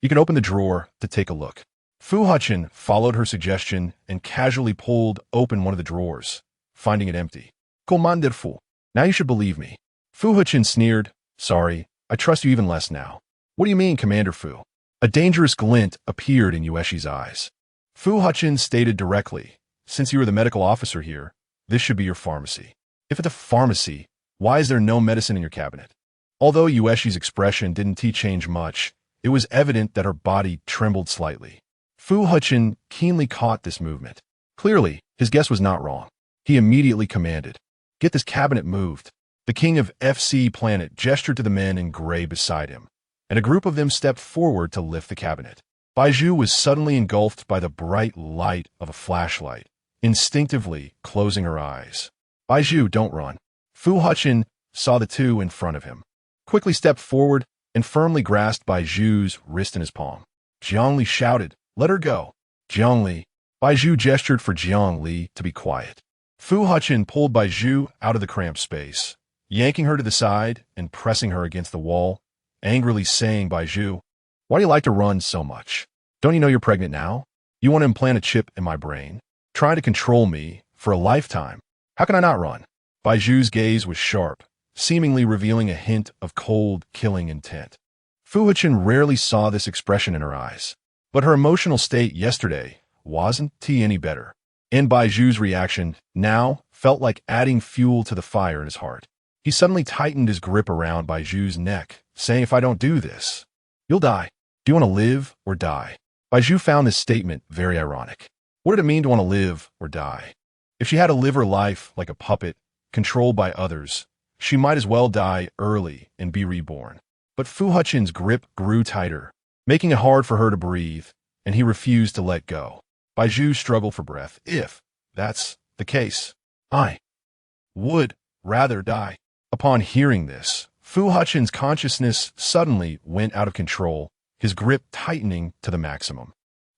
you can open the drawer to take a look. Fu Hechen followed her suggestion and casually pulled open one of the drawers, finding it empty. Commander Fu, now you should believe me. Fu Hechen sneered, sorry, I trust you even less now. What do you mean, Commander Fu? A dangerous glint appeared in Yueshi's eyes. Fu Hechen stated directly, since you are the medical officer here, this should be your pharmacy. If it's a pharmacy, why is there no medicine in your cabinet? Although Yueshi's expression didn't change much, it was evident that her body trembled slightly. Fu Hechen keenly caught this movement. Clearly, his guess was not wrong. He immediately commanded, get this cabinet moved. The king of FC planet gestured to the men in gray beside him, and a group of them stepped forward to lift the cabinet. Bai Zhu was suddenly engulfed by the bright light of a flashlight, instinctively closing her eyes. Bai Zhu, don't run. Fu Hechen saw the two in front of him, quickly stepped forward and firmly grasped Bai Zhu's wrist in his palm. Zhongli shouted, let her go. Zhongli. Bai Zhu gestured for Zhongli to be quiet. Fu Hechen pulled Bai Zhu out of the cramped space, yanking her to the side and pressing her against the wall, angrily saying, Bai Zhu, why do you like to run so much? Don't you know you're pregnant now? You want to implant a chip in my brain, trying to control me for a lifetime. How can I not run? Bai Zhu's gaze was sharp, seemingly revealing a hint of cold, killing intent. Fu Hechen rarely saw this expression in her eyes, but her emotional state yesterday wasn't any better. And Bai Zhu's reaction now felt like adding fuel to the fire in his heart. He suddenly tightened his grip around Bai Zhu's neck, saying, if I don't do this, you'll die. Do you want to live or die? Bai Zhu found this statement very ironic. What did it mean to want to live or die? If she had to live her life like a puppet, controlled by others, she might as well die early and be reborn. But Fu Hechen's grip grew tighter, making it hard for her to breathe, and he refused to let go. Bai Zhu struggled for breath. If that's the case, I would rather die. Upon hearing this, Fu Hechen's consciousness suddenly went out of control, his grip tightening to the maximum,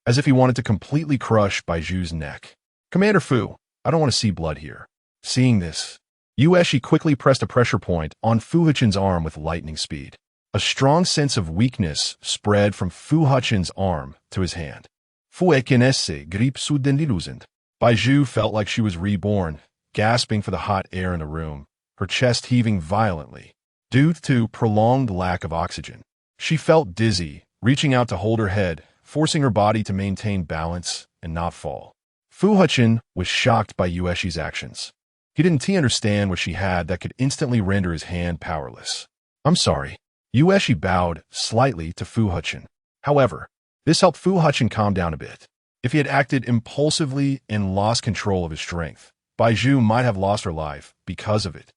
as if he wanted to completely crush Bai Zhu's neck. Commander Fu, I don't want to see blood here. Seeing this, Yueshi quickly pressed a pressure point on Fu Hechen's arm with lightning speed. A strong sense of weakness spread from Fu Hechen's arm to his hand. Fu Hechen esse grip zu den Illusion. Bai Zhu felt like she was reborn, gasping for the hot air in the room, her chest heaving violently, due to prolonged lack of oxygen. She felt dizzy, reaching out to hold her head, forcing her body to maintain balance and not fall. Fu Hechen was shocked by Yueshi's actions. He didn't understand what she had that could instantly render his hand powerless. I'm sorry. Yueshi bowed slightly to Fu Hechen. However, this helped Fu Hechen calm down a bit. If he had acted impulsively and lost control of his strength, Bai Zhu might have lost her life because of it.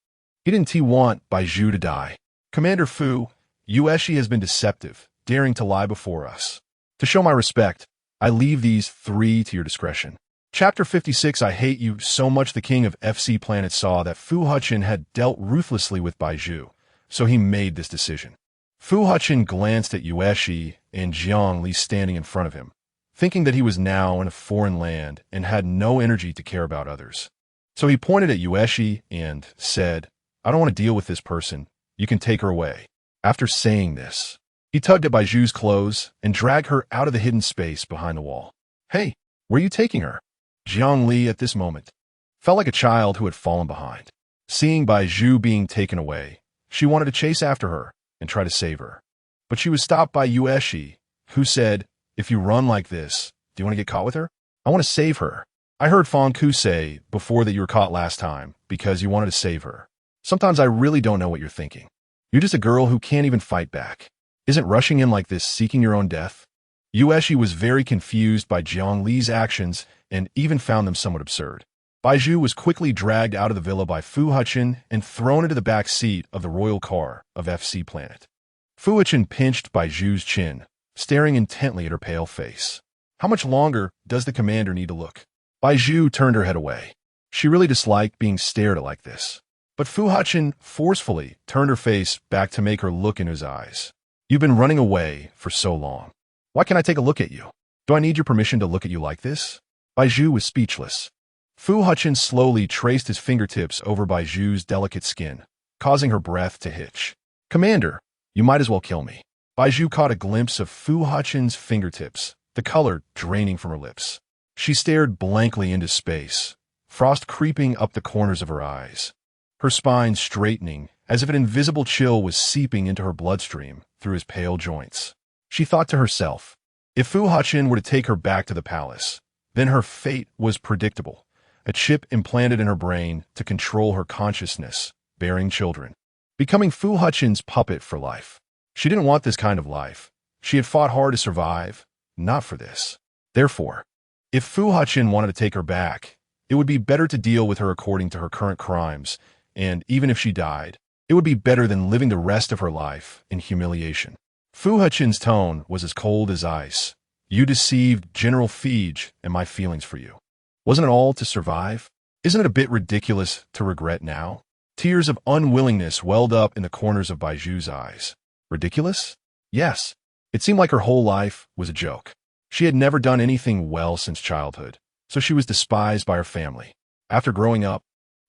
He didn't want Bai Zhu to die. Commander Fu, Yueshi has been deceptive, daring to lie before us. To show my respect, I leave these three to your discretion. Chapter 56. I hate you so much. The king of FC Planet saw that Fu Hechen had dealt ruthlessly with Bai Zhu, so he made this decision. Fu Hechen glanced at Yueshi and Jiang Li standing in front of him, thinking that he was now in a foreign land and had no energy to care about others. So he pointed at Yueshi and said, I don't want to deal with this person. You can take her away. After saying this, he tugged at Bai Zhu's clothes and dragged her out of the hidden space behind the wall. Hey, where are you taking her? Jiang Li at this moment felt like a child who had fallen behind. Seeing Bai Zhu being taken away, she wanted to chase after her and try to save her. But she was stopped by Yueshi, who said, if you run like this, do you want to get caught with her? I want to save her. I heard Fang Ku say before that you were caught last time because you wanted to save her. Sometimes I really don't know what you're thinking. You're just a girl who can't even fight back. Isn't rushing in like this seeking your own death? Yueshi was very confused by Jiang Li's actions and even found them somewhat absurd. Bai Zhu was quickly dragged out of the villa by Fu Hechen and thrown into the back seat of the royal car of FC Planet. Fu Hechen pinched Bai Zhu's chin, staring intently at her pale face. How much longer does the commander need to look? Bai Zhu turned her head away. She really disliked being stared at like this. But Fu Hechen forcefully turned her face back to make her look into his eyes. You've been running away for so long. Why can't I take a look at you? Do I need your permission to look at you like this? Bai Zhu was speechless. Fu Hechen slowly traced his fingertips over Bai Zhu's delicate skin, causing her breath to hitch. Commander, you might as well kill me. Bai Zhu caught a glimpse of Fu Hechen's fingertips, the color draining from her lips. She stared blankly into space, frost creeping up the corners of her eyes, her spine straightening as if an invisible chill was seeping into her bloodstream through his pale joints. She thought to herself, if Fu Hechen were to take her back to the palace, then her fate was predictable, a chip implanted in her brain to control her consciousness, bearing children, becoming Fu Hechen's puppet for life. She didn't want this kind of life. She had fought hard to survive, not for this. Therefore, if Fu Hechen wanted to take her back, it would be better to deal with her according to her current crimes, and even if she died, it would be better than living the rest of her life in humiliation. Fu Hechen's tone was as cold as ice. You deceived General Fege and my feelings for you. Wasn't it all to survive? Isn't it a bit ridiculous to regret now? Tears of unwillingness welled up in the corners of Bai Zhu's eyes. Ridiculous? Yes. It seemed like her whole life was a joke. She had never done anything well since childhood, so she was despised by her family. After growing up,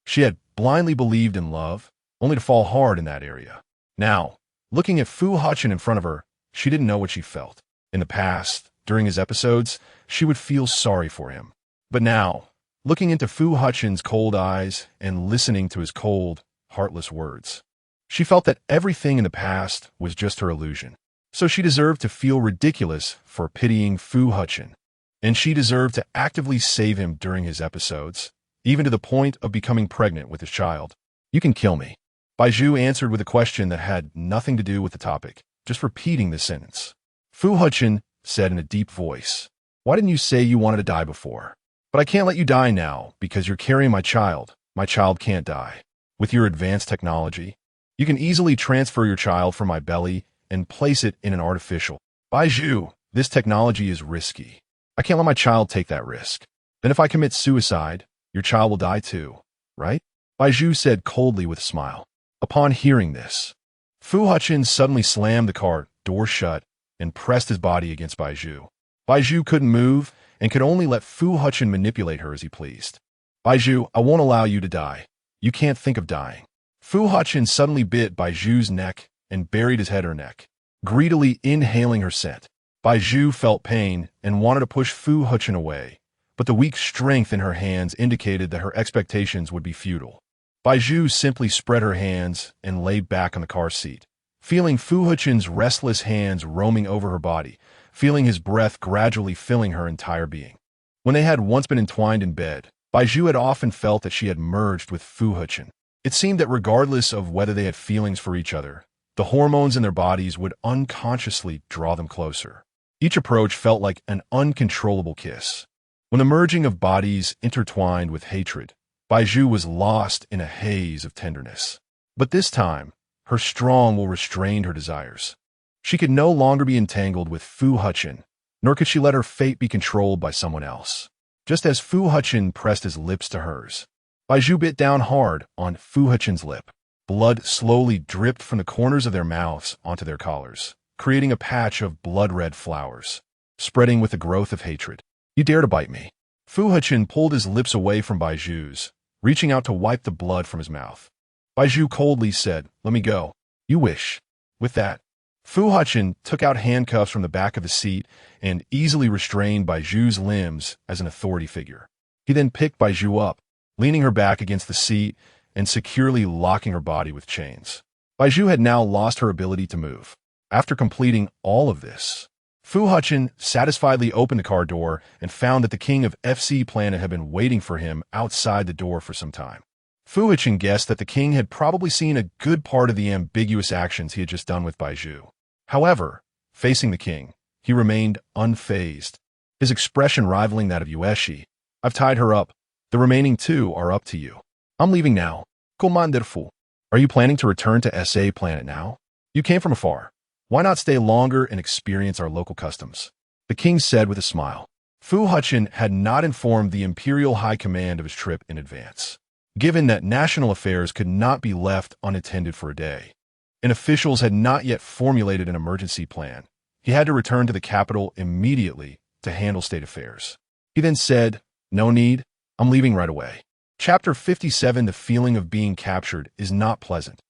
she had blindly believed in love, only to fall hard in that area. Now, looking at Fu Hechen in front of her, she didn't know what she felt. In the past, during his episodes, she would feel sorry for him. But now, looking into Fu Hechen's cold eyes and listening to his cold, heartless words, she felt that everything in the past was just her illusion. So she deserved to feel ridiculous for pitying Fu Hechen, and she deserved to actively save him during his episodes, even to the point of becoming pregnant with his child. You can kill me. Bai Zhu answered with a question that had nothing to do with the topic, just repeating the sentence. Fu Hechen said in a deep voice, why didn't you say you wanted to die before? But I can't let you die now because you're carrying my child. My child can't die. With your advanced technology, you can easily transfer your child from my belly and place it in an artificial. Bai Zhu, this technology is risky. I can't let my child take that risk. Then if I commit suicide, your child will die too, right? Bai Zhu said coldly with a smile. Upon hearing this, Fu Hechen suddenly slammed the car door shut and pressed his body against Bai Zhu. Bai Zhu couldn't move and could only let Fu Hechen manipulate her as he pleased. Bai Zhu, I won't allow you to die. You can't think of dying. Fu Hechen suddenly bit Bai Zhu's neck and buried his head in her neck, greedily inhaling her scent. Bai Zhu felt pain and wanted to push Fu Hechen away, but the weak strength in her hands indicated that her expectations would be futile. Bai Zhu simply spread her hands and lay back on the car seat, feeling Fu Hechen's restless hands roaming over her body, feeling his breath gradually filling her entire being. When they had once been entwined in bed, Bai Zhu had often felt that she had merged with Fu Hechen. It seemed that regardless of whether they had feelings for each other, the hormones in their bodies would unconsciously draw them closer. Each approach felt like an uncontrollable kiss. When the merging of bodies intertwined with hatred, Bai Zhu was lost in a haze of tenderness. But this time, her strong will restrained her desires. She could no longer be entangled with Fu Hechen, nor could she let her fate be controlled by someone else. just as Fu Hechen pressed his lips to hers. Bai Zhu bit down hard on Fu Hechen's lip. Blood slowly dripped from the corners of their mouths onto their collars, creating a patch of blood-red flowers, spreading with the growth of hatred. "You dare to bite me." Fu Hechen pulled his lips away from Bai Zhu's, reaching out to wipe the blood from his mouth. Bai Zhu coldly said, "Let me go." "You wish." With that, Fu Hechen took out handcuffs from the back of the seat and easily restrained Bai Zhu's limbs as an authority figure. He then picked Bai Zhu up, leaning her back against the seat and securely locking her body with chains. Bai Zhu had now lost her ability to move. After completing all of this, Fu Hechen satisfiedly opened the car door and found that the king of FC Planet had been waiting for him outside the door for some time. Fu Hechen guessed that the king had probably seen a good part of the ambiguous actions he had just done with Bai Zhu. However, facing the king, he remained unfazed, his expression rivaling that of Yueshi. "I've tied her up. The remaining two are up to you. I'm leaving now. COMMANDOR. Are you planning to return to SA Planet now? You came from afar. Why not stay longer and experience our local customs?" The king said with a smile. Fu Hechen had not informed the Imperial High Command of his trip in advance, given that national affairs could not be left unattended for a day, and officials had not yet formulated an emergency plan. He had to return to the capital immediately to handle state affairs. He then said, "No need. I'm leaving right away." Chapter 57. The feeling of being captured is not pleasant,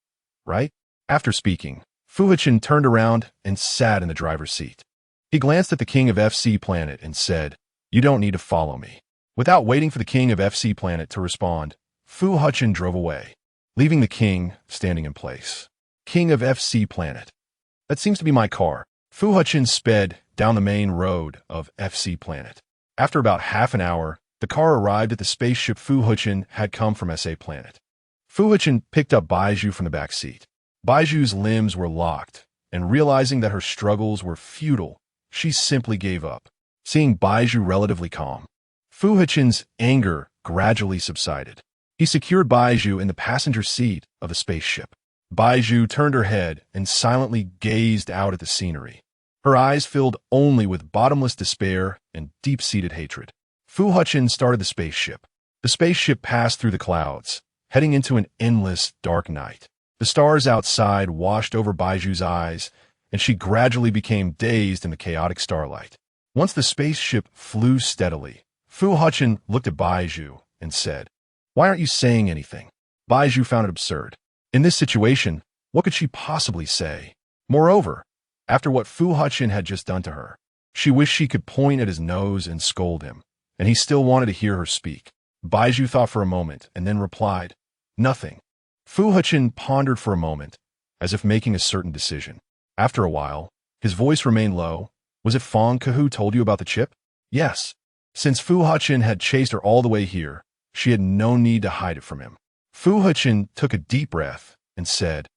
right? After speaking, Fu Hechen turned around and sat in the driver's seat. He glanced at the king of FC Planet and said, "You don't need to follow me." Without waiting for the king of FC Planet to respond, Fu Hechen drove away, leaving the king standing in place. King of FC Planet. "That seems to be my car." Fu Hechen sped down the main road of FC Planet. After about half an hour, the car arrived at the spaceship Fu Hechen had come from SA Planet. Fu Hechen picked up Bai Zhu from the back seat. Bai Zhu's limbs were locked, and realizing that her struggles were futile, she simply gave up. Seeing Bai Zhu relatively calm, Fu Hechen's anger gradually subsided. He secured Bai Zhu in the passenger seat of the spaceship. Bai Zhu turned her head and silently gazed out at the scenery. Her eyes filled only with bottomless despair and deep-seated hatred. Fu Hechen started the spaceship. The spaceship passed through the clouds, heading into an endless, dark night. The stars outside washed over Bai Zhu's eyes, and she gradually became dazed in the chaotic starlight. Once the spaceship flew steadily, Fu Hechen looked at Bai Zhu and said, "Why aren't you saying anything?" Bai Zhu found it absurd. In this situation, what could she possibly say? Moreover, after what Fu Hechen had just done to her, she wished she could point at his nose and scold him, and he still wanted to hear her speak. Bai Zhu thought for a moment and then replied, "Nothing." Fu Hechen pondered for a moment, as if making a certain decision. After a while, his voice remained low. "Was it Fang Ke who told you about the chip?" "Yes." Since Fu Hechen had chased her all the way here, she had no need to hide it from him. Fu Hechen took a deep breath and said,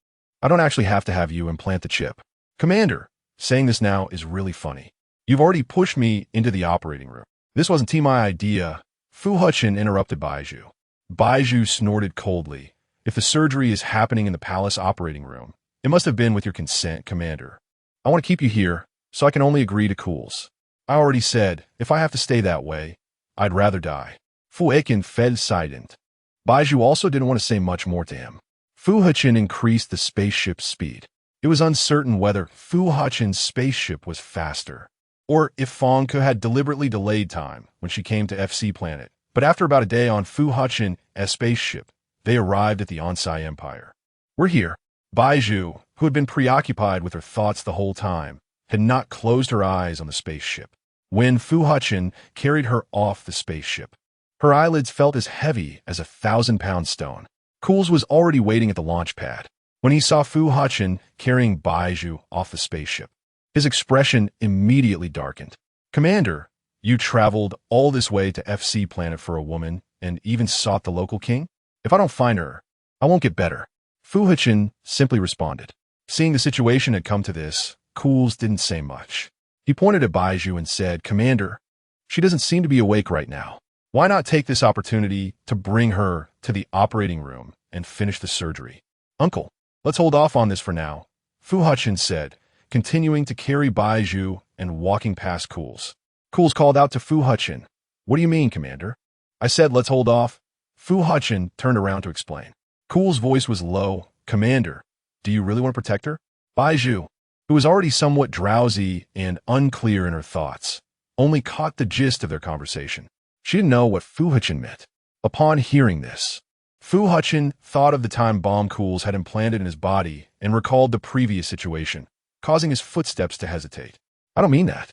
"I don't actually have to have you implant the chip. Commander, saying this now is really funny. You've already pushed me into the operating room. This wasn't my idea." Fu Hechen interrupted Bai Zhu. Bai Zhu snorted coldly. "If the surgery is happening in the palace operating room, it must have been with your consent, Commander. I want to keep you here, so I can only agree to cools. I already said, if I have to stay that way, I'd rather die." Fu Hechen fell silent. Bai Zhu also didn't want to say much more to him. Fu Hechen increased the spaceship's speed. It was uncertain whether Fu Hechen's spaceship was faster, or if Fang Ke had deliberately delayed time when she came to FC Planet. But after about a day on Fu Hechen's spaceship, they arrived at the Onsai Empire. "We're here." Bai Zhu, who had been preoccupied with her thoughts the whole time, had not closed her eyes on the spaceship. When Fu Hechen carried her off the spaceship, her eyelids felt as heavy as a 1,000-pound stone. Cools was already waiting at the launch pad when he saw Fu Hechen carrying Bai Zhu off the spaceship. His expression immediately darkened. "Commander, you traveled all this way to FC Planet for a woman and even sought the local king? If I don't find her, I won't get better." Fu Hechen simply responded. Seeing the situation had come to this, Cools didn't say much. He pointed at Bai Zhu and said, "Commander, she doesn't seem to be awake right now. Why not take this opportunity to bring her to the operating room and finish the surgery?" "Uncle, let's hold off on this for now," Fu Hechen said, continuing to carry Bai Zhu and walking past Cools. Cools called out to Fu Hechen, What do you mean, Commander? I said let's hold off. Fu Hechen turned around to explain. Cool's voice was low. Commander, do you really want to protect her? Bai Zhu, who was already somewhat drowsy and unclear in her thoughts, only caught the gist of their conversation. She didn't know what Fu Hechen meant. Upon hearing this, Fu Hechen thought of the time bomb Cools had implanted in his body and recalled the previous situation, causing his footsteps to hesitate. I don't mean that.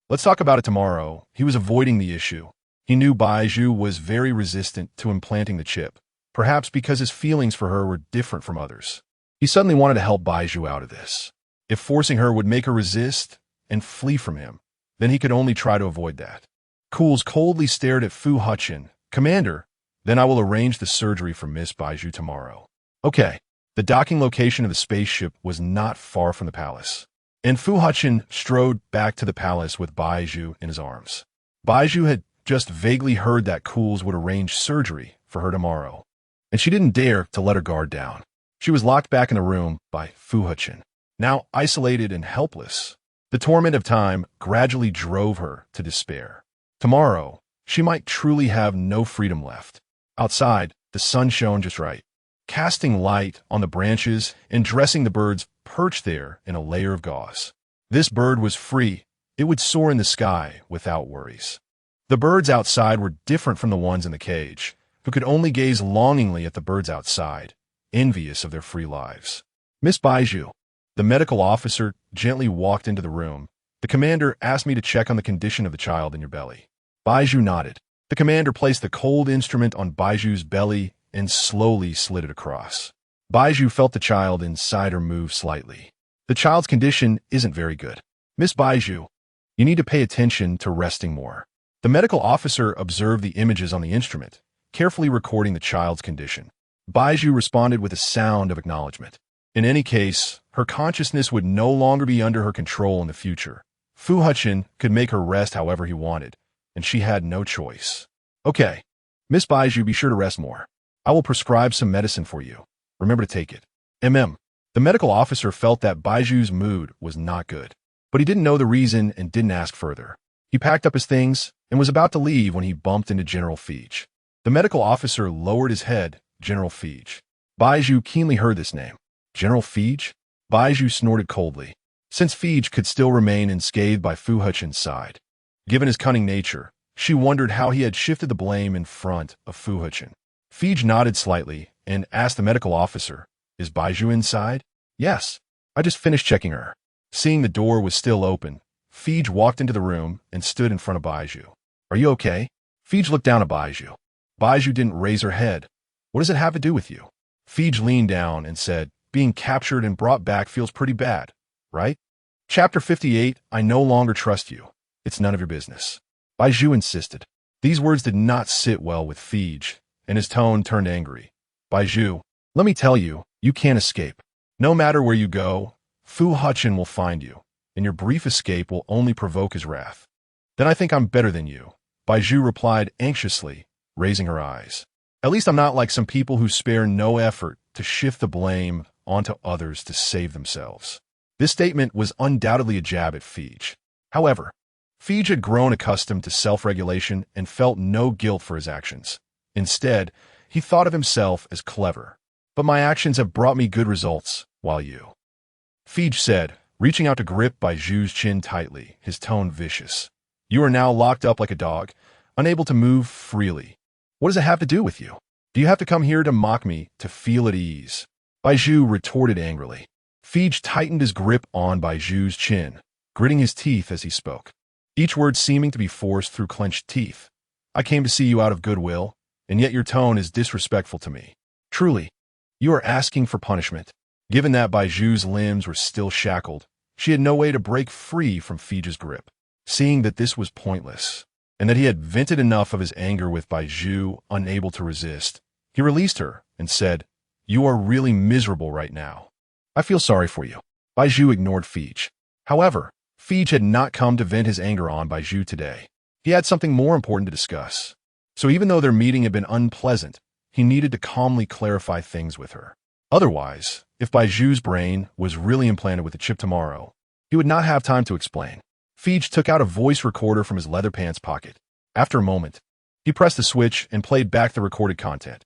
Let's talk about it tomorrow. He was avoiding the issue. He knew Bai Zhu was very resistant to implanting the chip, perhaps because his feelings for her were different from others. He suddenly wanted to help Bai Zhu out of this. If forcing her would make her resist and flee from him, then he could only try to avoid that. Cools coldly stared at Fu Hechen. Commander, then I will arrange the surgery for Miss Bai Zhu tomorrow. Okay. The docking location of the spaceship was not far from the palace, and Fu Hechen strode back to the palace with Bai Zhu in his arms. Bai Zhu had just vaguely heard that Cools would arrange surgery for her tomorrow, and she didn't dare to let her guard down. She was locked back in the room by Fu Hechen. Now isolated and helpless, the torment of time gradually drove her to despair. Tomorrow, she might truly have no freedom left. Outside, the sun shone just right, casting light on the branches and dressing the birds perched there in a layer of gauze. This bird was free. It would soar in the sky without worries. The birds outside were different from the ones in the cage, who could only gaze longingly at the birds outside, envious of their free lives. Miss Bai Zhu, the medical officer gently walked into the room. The commander asked me to check on the condition of the child in your belly. Bai Zhu nodded. The commander placed the cold instrument on Bai Zhu's belly and slowly slid it across. Bai Zhu felt the child inside her move slightly. The child's condition isn't very good. Miss Bai Zhu, you need to pay attention to resting more. The medical officer observed the images on the instrument, carefully recording the child's condition. Bai Zhu responded with a sound of acknowledgement. In any case, her consciousness would no longer be under her control in the future. Fu Hechen could make her rest however he wanted, and she had no choice. Okay, Miss Bai Zhu, be sure to rest more. I will prescribe some medicine for you. Remember to take it. The medical officer felt that Bai Zhu's mood was not good, but he didn't know the reason and didn't ask further. He packed up his things and was about to leave when he bumped into General Feige. The medical officer lowered his head. General Feige. Bai Zhu keenly heard this name. General Feige? Bai Zhu snorted coldly, since Feige could still remain unscathed by Fu Hechen's side. Given his cunning nature, she wondered how he had shifted the blame in front of Fu Hechen. Feige nodded slightly and asked the medical officer, Is Bai Zhu inside? Yes. I just finished checking her. Seeing the door was still open, Feige walked into the room and stood in front of Bai Zhu. Are you okay? Feige looked down at Bai Zhu. Bai Zhu didn't raise her head. What does it have to do with you? Feige leaned down and said, Being captured and brought back feels pretty bad, right? Chapter 58, I no longer trust you. It's none of your business. Bai Zhu insisted. These words did not sit well with Feige, and his tone turned angry. Bai Zhu, let me tell you, you can't escape. No matter where you go, Fu Hechen will find you, and your brief escape will only provoke his wrath. Then I think I'm better than you, Bai Zhu replied anxiously, raising her eyes. At least I'm not like some people who spare no effort to shift the blame onto others to save themselves. This statement was undoubtedly a jab at Feige. However, Feige had grown accustomed to self-regulation and felt no guilt for his actions. Instead, he thought of himself as clever. But my actions have brought me good results, while you. Feige said, reaching out to grip Bai Zhu's chin tightly, his tone vicious. You are now locked up like a dog, unable to move freely. What does it have to do with you? Do you have to come here to mock me to feel at ease? Bai Zhu retorted angrily. Feige tightened his grip on Bai Zhu's chin, gritting his teeth as he spoke, each word seeming to be forced through clenched teeth. I came to see you out of goodwill, and yet your tone is disrespectful to me. Truly, you are asking for punishment. Given that Bai Zhu's limbs were still shackled, she had no way to break free from Feige's grip. Seeing that this was pointless, and that he had vented enough of his anger with Bai Zhu unable to resist, he released her and said, You are really miserable right now. I feel sorry for you. Bai Zhu ignored Feige. However, Feige had not come to vent his anger on Bai Zhu today. He had something more important to discuss. So even though their meeting had been unpleasant, he needed to calmly clarify things with her. Otherwise, if Bai Zhu's brain was really implanted with the chip tomorrow, he would not have time to explain. Feige took out a voice recorder from his leather pants pocket. After a moment, he pressed the switch and played back the recorded content.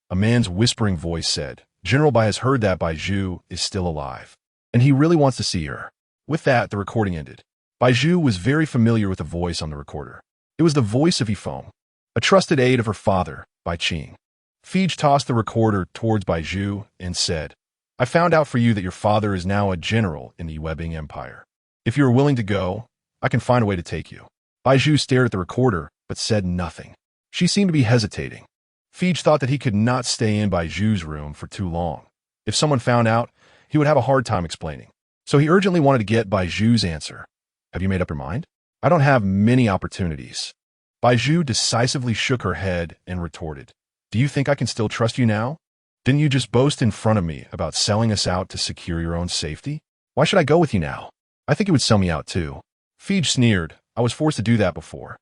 A man's whispering voice said, "General Bai has heard that Bai Zhu is still alive, and he really wants to see her." With that, the recording ended. Bai Zhu was very familiar with the voice on the recorder. It was the voice of Yifeng, a trusted aide of her father, Bai Qing. Fij tossed the recorder towards Bai Zhu and said, "I found out for you that your father is now a general in the Webbing Empire. If you are willing to go, I can find a way to take you." Bai Zhu stared at the recorder, but said nothing. She seemed to be hesitating. Fij thought that he could not stay in Bai Zhu's room for too long. If someone found out, he would have a hard time explaining. So he urgently wanted to get Bai Zhu's answer. "Have you made up your mind?" "I don't have many opportunities." Bai Zhu decisively shook her head and retorted, "Do you think I can still trust you now? Didn't you just boast in front of me about selling us out to secure your own safety? Why should I go with you now? I think you would sell me out too." Fij sneered. "I was forced to do that before.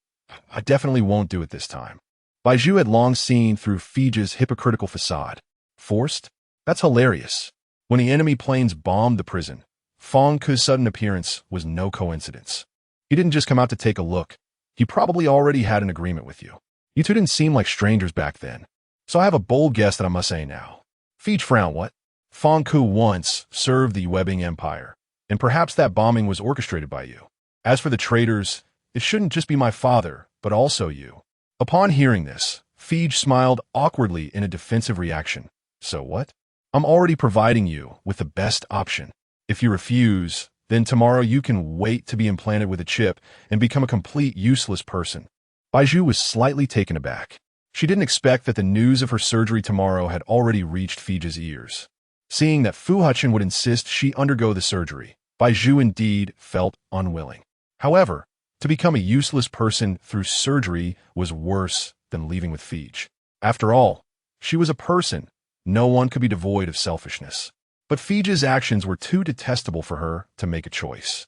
I definitely won't do it this time." Bai Zhu had long seen through Fij's hypocritical facade. Forced? That's hilarious. When the enemy planes bombed the prison, Feng Ke's sudden appearance was no coincidence. He didn't just come out to take a look. He probably already had an agreement with you. You two didn't seem like strangers back then. So I have a bold guess that I must say now. Fij frowned. What? Feng Ke once served the Webbing Empire, and perhaps that bombing was orchestrated by you. As for the traitors, it shouldn't just be my father, but also you. Upon hearing this, Fij smiled awkwardly in a defensive reaction. So what? I'm already providing you with the best option. If you refuse, then tomorrow you can wait to be implanted with a chip and become a complete useless person. Bai Zhu was slightly taken aback. She didn't expect that the news of her surgery tomorrow had already reached Fij's ears. Seeing that Fu Hechen would insist she undergo the surgery, Bai Zhu indeed felt unwilling. However, to become a useless person through surgery was worse than leaving with Fij. After all, she was a person. No one could be devoid of selfishness. But Fij's actions were too detestable for her to make a choice.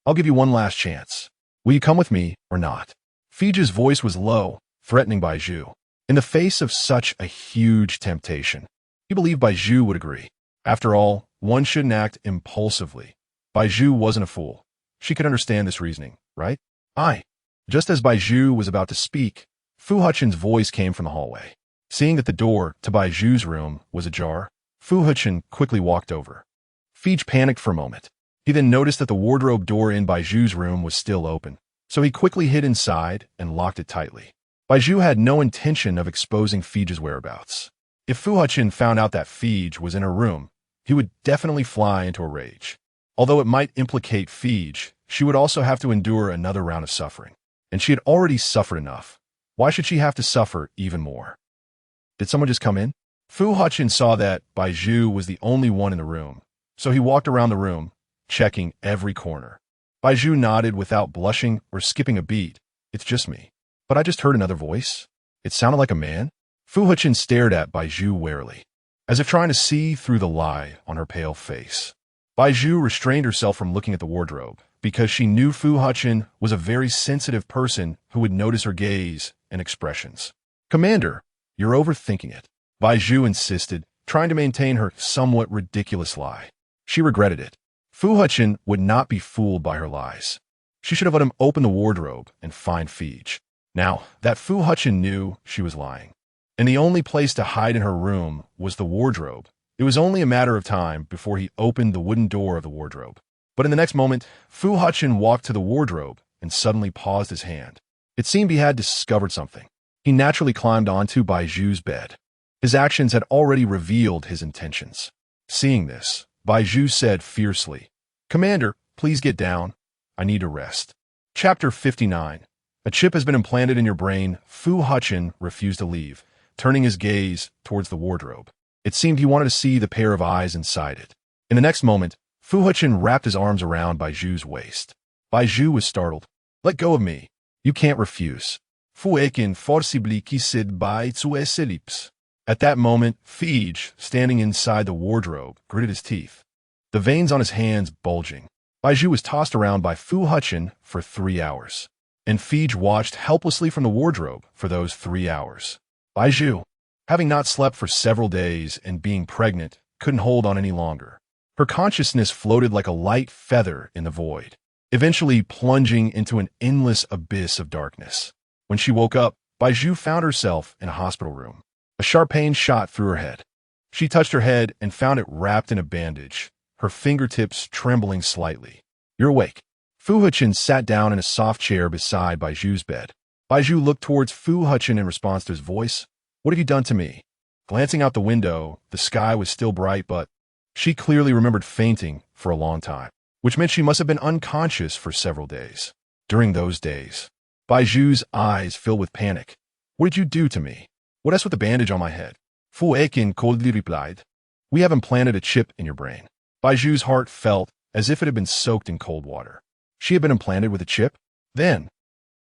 "I'll give you one last chance. Will you come with me or not?" Fij's voice was low, threatening Bai Zhu. In the face of such a huge temptation, he believed Bai Zhu would agree. After all, one shouldn't act impulsively. Bai Zhu wasn't a fool. She could understand this reasoning, right? "Aye." Just as Bai Zhu was about to speak, Fu Hechen's voice came from the hallway. Seeing that the door to Bai Zhu's room was ajar, Fu Hechen quickly walked over. Fij panicked for a moment. He then noticed that the wardrobe door in Bai Zhu's room was still open, so he quickly hid inside and locked it tightly. Bai Zhu had no intention of exposing Fij's whereabouts. If Fu Hechen found out that Fij was in her room, he would definitely fly into a rage. Although it might implicate Fij, she would also have to endure another round of suffering. And she had already suffered enough. Why should she have to suffer even more? Did someone just come in? Fu Hechen saw that Bai Zhu was the only one in the room, so he walked around the room, checking every corner. Bai Zhu nodded without blushing or skipping a beat. "It's just me. But I just heard another voice. It sounded like a man." Fu Hechen stared at Bai Zhu warily, as if trying to see through the lie on her pale face. Bai Zhu restrained herself from looking at the wardrobe, because she knew Fu Hechen was a very sensitive person who would notice her gaze and expressions. "Commander, you're overthinking it," Bai Zhu insisted, trying to maintain her somewhat ridiculous lie. She regretted it. Fu Hechen would not be fooled by her lies. She should have let him open the wardrobe and find Fij. Now, that Fu Hechen knew she was lying, and the only place to hide in her room was the wardrobe. It was only a matter of time before he opened the wooden door of the wardrobe. But in the next moment, Fu Hechen walked to the wardrobe and suddenly paused his hand. It seemed he had discovered something. He naturally climbed onto Bai Zhu's bed. His actions had already revealed his intentions. Seeing this, Bai Zhu said fiercely, "Commander, please get down. I need to rest." Chapter 59. A chip has been implanted in your brain. Fu Hechen refused to leave, turning his gaze towards the wardrobe. It seemed he wanted to see the pair of eyes inside it. In the next moment, Fu Hechen wrapped his arms around Bai Zhu's waist. Bai Zhu was startled. "Let go of me. You can't refuse." Fu Hechen forcibly kissed Bai Zhu's lips. At that moment, Fij, standing inside the wardrobe, gritted his teeth, the veins on his hands bulging. Bai Zhu was tossed around by Fu Hechen for 3 hours, and Fij watched helplessly from the wardrobe for those 3 hours. Bai Zhu, having not slept for several days and being pregnant, couldn't hold on any longer. Her consciousness floated like a light feather in the void, eventually plunging into an endless abyss of darkness. When she woke up, Bai Zhu found herself in a hospital room. A sharp pain shot through her head. She touched her head and found it wrapped in a bandage, her fingertips trembling slightly. "You're awake." Fu Hechen sat down in a soft chair beside Bai Zhu's bed. Bai Zhu looked towards Fu Hechen in response to his voice. "What have you done to me?" Glancing out the window, the sky was still bright, but she clearly remembered fainting for a long time, which meant she must have been unconscious for several days. During those days, Bai Zhu's eyes filled with panic. "What did you do to me?" "What else with the bandage on my head?" Fu Hechen coldly replied. "We have implanted a chip in your brain." Bai Zhu's heart felt as if it had been soaked in cold water. She had been implanted with a chip? Then,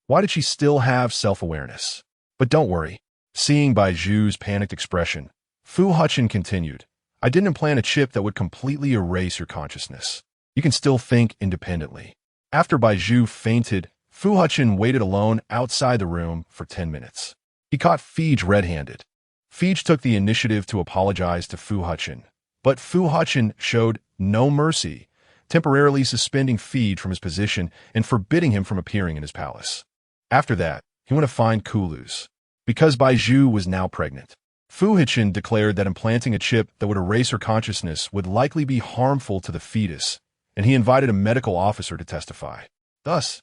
why did she still have self-awareness? But don't worry. Seeing Bai Zhu's panicked expression, Fu Hechen continued, "I didn't implant a chip that would completely erase your consciousness. You can still think independently." After Bai Zhu fainted, Fu Hechen waited alone outside the room for 10 minutes. He caught Feige red-handed. Feige took the initiative to apologize to Fu Hechen, but Fu Hechen showed no mercy, temporarily suspending Feige from his position and forbidding him from appearing in his palace. After that, he went to find CHILDLESS. Because Bai Zhu was now pregnant, Fu Hechen declared that implanting a chip that would erase her consciousness would likely be harmful to the fetus, and he invited a medical officer to testify. Thus,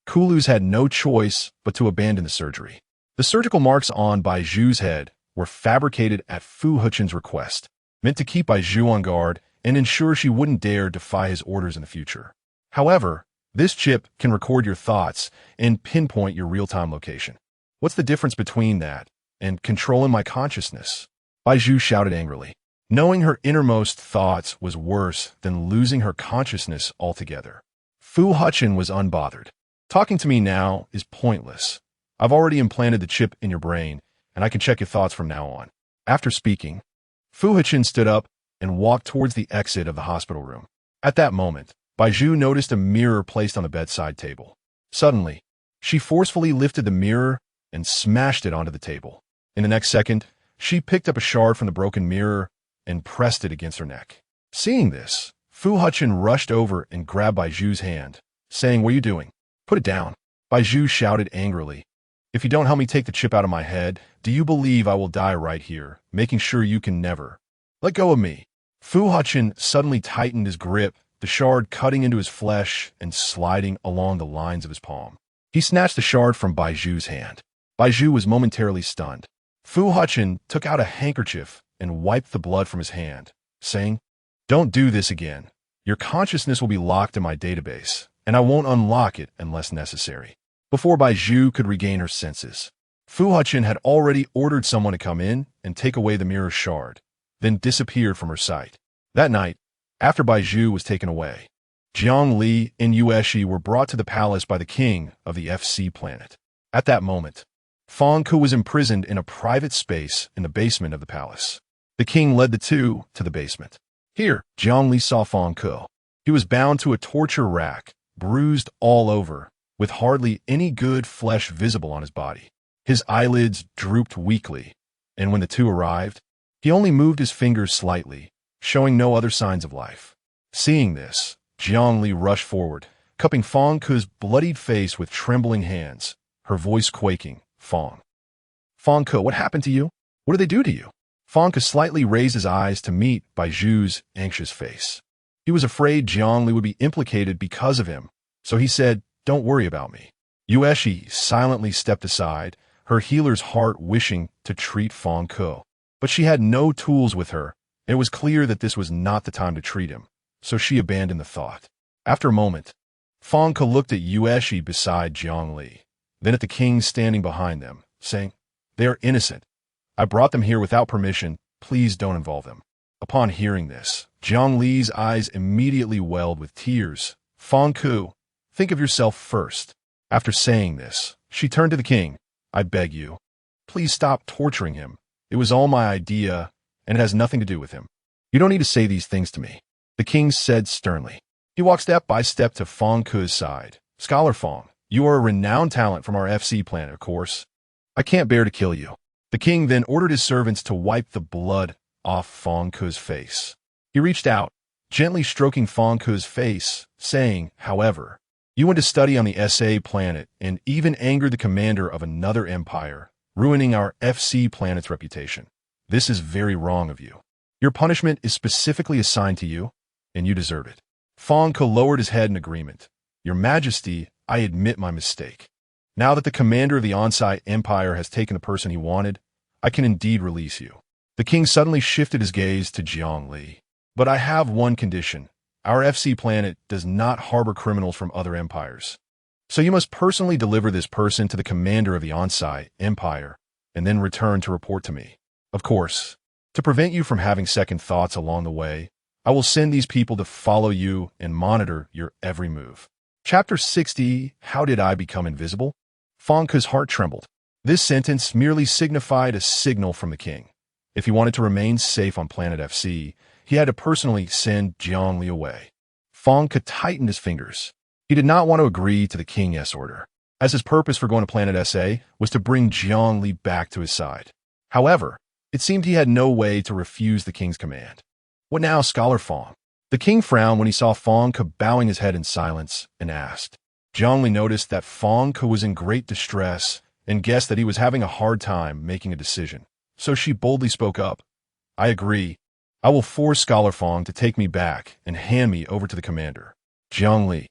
CHILDLESS had no choice but to abandon the surgery. The surgical marks on Bai Zhu's head were fabricated at Fu Hechen's request, meant to keep Bai Zhu on guard and ensure she wouldn't dare defy his orders in the future. However, this chip can record your thoughts and pinpoint your real-time location. What's the difference between that and controlling my consciousness? Bai Zhu shouted angrily. Knowing her innermost thoughts was worse than losing her consciousness altogether. Fu Hechen was unbothered. "Talking to me now is pointless. I've already implanted the chip in your brain, and I can check your thoughts from now on." After speaking, Fu Hechen stood up and walked towards the exit of the hospital room. At that moment, Bai Zhu noticed a mirror placed on the bedside table. Suddenly, she forcefully lifted the mirror and smashed it onto the table. In the next second, she picked up a shard from the broken mirror and pressed it against her neck. Seeing this, Fu Hechen rushed over and grabbed Bai Zhu's hand, saying, "What are you doing? Put it down." Bai Zhu shouted angrily, "If you don't help me take the chip out of my head, do you believe I will die right here, making sure you can never let go of me?" Fu Hechen suddenly tightened his grip, the shard cutting into his flesh and sliding along the lines of his palm. He snatched the shard from Bai Zhu's hand. Bai Zhu was momentarily stunned. Fu Hechen took out a handkerchief and wiped the blood from his hand, saying, "Don't do this again. Your consciousness will be locked in my database, and I won't unlock it unless necessary." Before Bai Zhu could regain her senses, Fu Hechen had already ordered someone to come in and take away the mirror shard, then disappeared from her sight. That night, after Bai Zhu was taken away, Jiang Li and Yueshi were brought to the palace by the king of the FC planet. At that moment, Fang Ke was imprisoned in a private space in the basement of the palace. The king led the two to the basement. Here, Jiang Li saw Fang Ke. He was bound to a torture rack, bruised all over, with hardly any good flesh visible on his body. His eyelids drooped weakly, and when the two arrived, he only moved his fingers slightly, showing no other signs of life. Seeing this, Jiang Li rushed forward, cupping Fang Ke's bloodied face with trembling hands, her voice quaking. Fang Ke, what happened to you? What did they do to you?" Fang Ke slightly raised his eyes to meet Bai Zhu's anxious face. He was afraid Jiang Li would be implicated because of him, so he said, "Don't worry about me." Yueshi silently stepped aside, her healer's heart wishing to treat Fang Ke. But she had no tools with her, and it was clear that this was not the time to treat him, so she abandoned the thought. After a moment, Fang Ke looked at Yueshi beside Jiang Li, then at the king standing behind them, saying, "They are innocent. I brought them here without permission. Please don't involve them." Upon hearing this, Jiang Li's eyes immediately welled with tears. "Fang Ke, think of yourself first." After saying this, she turned to the king. "I beg you, please stop torturing him. It was all my idea, and it has nothing to do with him. You don't need to say these things to me," the king said sternly. He walked step by step to Fang Ke's side. "Scholar Fang, you are a renowned talent from our FC planet, of course. I can't bear to kill you." The king then ordered his servants to wipe the blood off Fang Ke's face. He reached out, gently stroking Fang Ke's face, saying, "However," You went to study on the SA planet and even angered the commander of another empire, ruining our FC planet's reputation. This is very wrong of you. Your punishment is specifically assigned to you, and you deserve it. Fong Ke lowered his head in agreement. Your Majesty, I admit my mistake. Now that the commander of the Onsai Empire has taken the person he wanted, I can indeed release you. The king suddenly shifted his gaze to Zhongli. But I have one condition. Our FC planet does not harbor criminals from other empires. So you must personally deliver this person to the commander of the Onsai Empire, and then return to report to me. Of course, to prevent you from having second thoughts along the way, I will send these people to follow you and monitor your every move. Chapter 60, How Did I Become Invisible? Fong Ke's heart trembled. This sentence merely signified a signal from the king. If he wanted to remain safe on planet FC, he had to personally send Zhongli away. Fong Ke tightened his fingers. He did not want to agree to the king's order, as his purpose for going to planet SA was to bring Zhongli back to his side. However, it seemed he had no way to refuse the king's command. What now, Scholar Fong? The king frowned when he saw Fong Ke bowing his head in silence and asked. Zhongli noticed that Fong Ke was in great distress and guessed that he was having a hard time making a decision. So she boldly spoke up. I agree. I will force Scholar Fong to take me back and hand me over to the commander. Zhongli.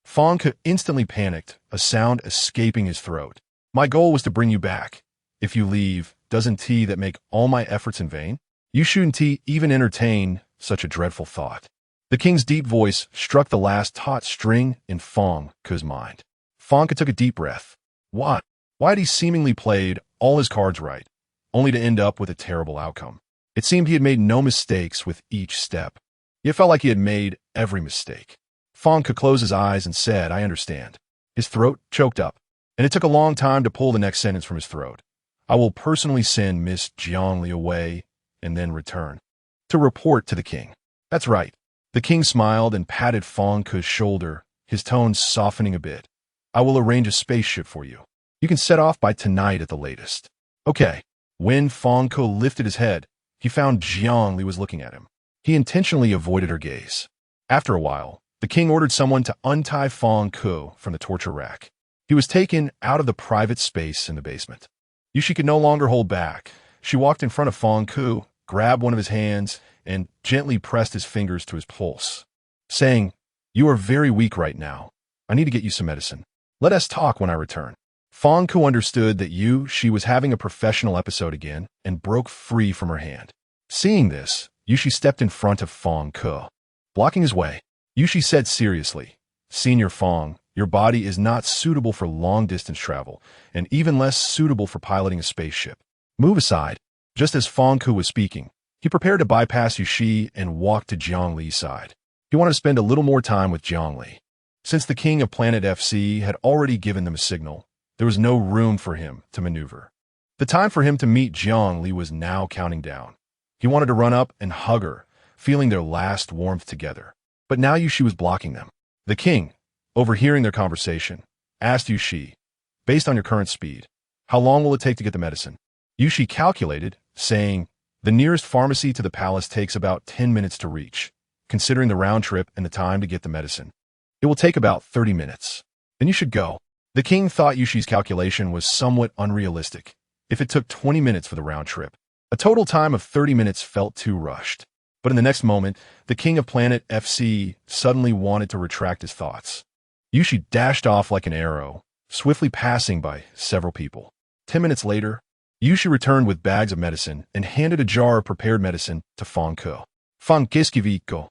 Fong Ke instantly panicked, a sound escaping his throat. My goal was to bring you back. If you leave, doesn't that make all my efforts in vain? You shouldn't even entertain such a dreadful thought. The king's deep voice struck the last taut string in Fong Ke's mind. Fong Ke took a deep breath. Why had he seemingly played all his cards right, only to end up with a terrible outcome? It seemed he had made no mistakes with each step. It felt like he had made every mistake. Fong Ke closed his eyes and said, I understand. His throat choked up, and it took a long time to pull the next sentence from his throat. I will personally send Miss Zhongli away and then return to report to the king. That's right. The king smiled and patted Fong Ke's shoulder, his tone softening a bit. I will arrange a spaceship for you. You can set off by tonight at the latest. Okay. When Fong Ke lifted his head, he found Zhongli was looking at him. He intentionally avoided her gaze. After a while, the king ordered someone to untie Fong Ke from the torture rack. He was taken out of the private space in the basement. She could no longer hold back. She walked in front of Fong Ke, grabbed one of his hands, and gently pressed his fingers to his pulse, saying, You are very weak right now. I need to get you some medicine. Let us talk when I return. Fong Ke understood that she was having a professional episode again and broke free from her hand. Seeing this, She stepped in front of Fong Ke. Blocking his way, She said seriously, Senior Fong, your body is not suitable for long-distance travel, and even less suitable for piloting a spaceship. Move aside. Just as Fong Ke was speaking, he prepared to bypass She and walk to Zhongli's side. He wanted to spend a little more time with Zhongli. Since the king of planet FC had already given them a signal, there was no room for him to maneuver. The time for him to meet Zhongli was now counting down. He wanted to run up and hug her, feeling their last warmth together. But now She was blocking them. The king, overhearing their conversation, asked She, based on your current speed, how long will it take to get the medicine? She calculated, saying, the nearest pharmacy to the palace takes about 10 minutes to reach, considering the round trip and the time to get the medicine. It will take about 30 minutes. Then you should go. The king thought She's calculation was somewhat unrealistic. If it took 20 minutes for the round trip, a total time of 30 minutes felt too rushed. But in the next moment, the king of planet FC suddenly wanted to retract his thoughts. She dashed off like an arrow, swiftly passing by several people. 10 minutes later, She returned with bags of medicine and handed a jar of prepared medicine to Fong Ke. Fong Kiskiviko.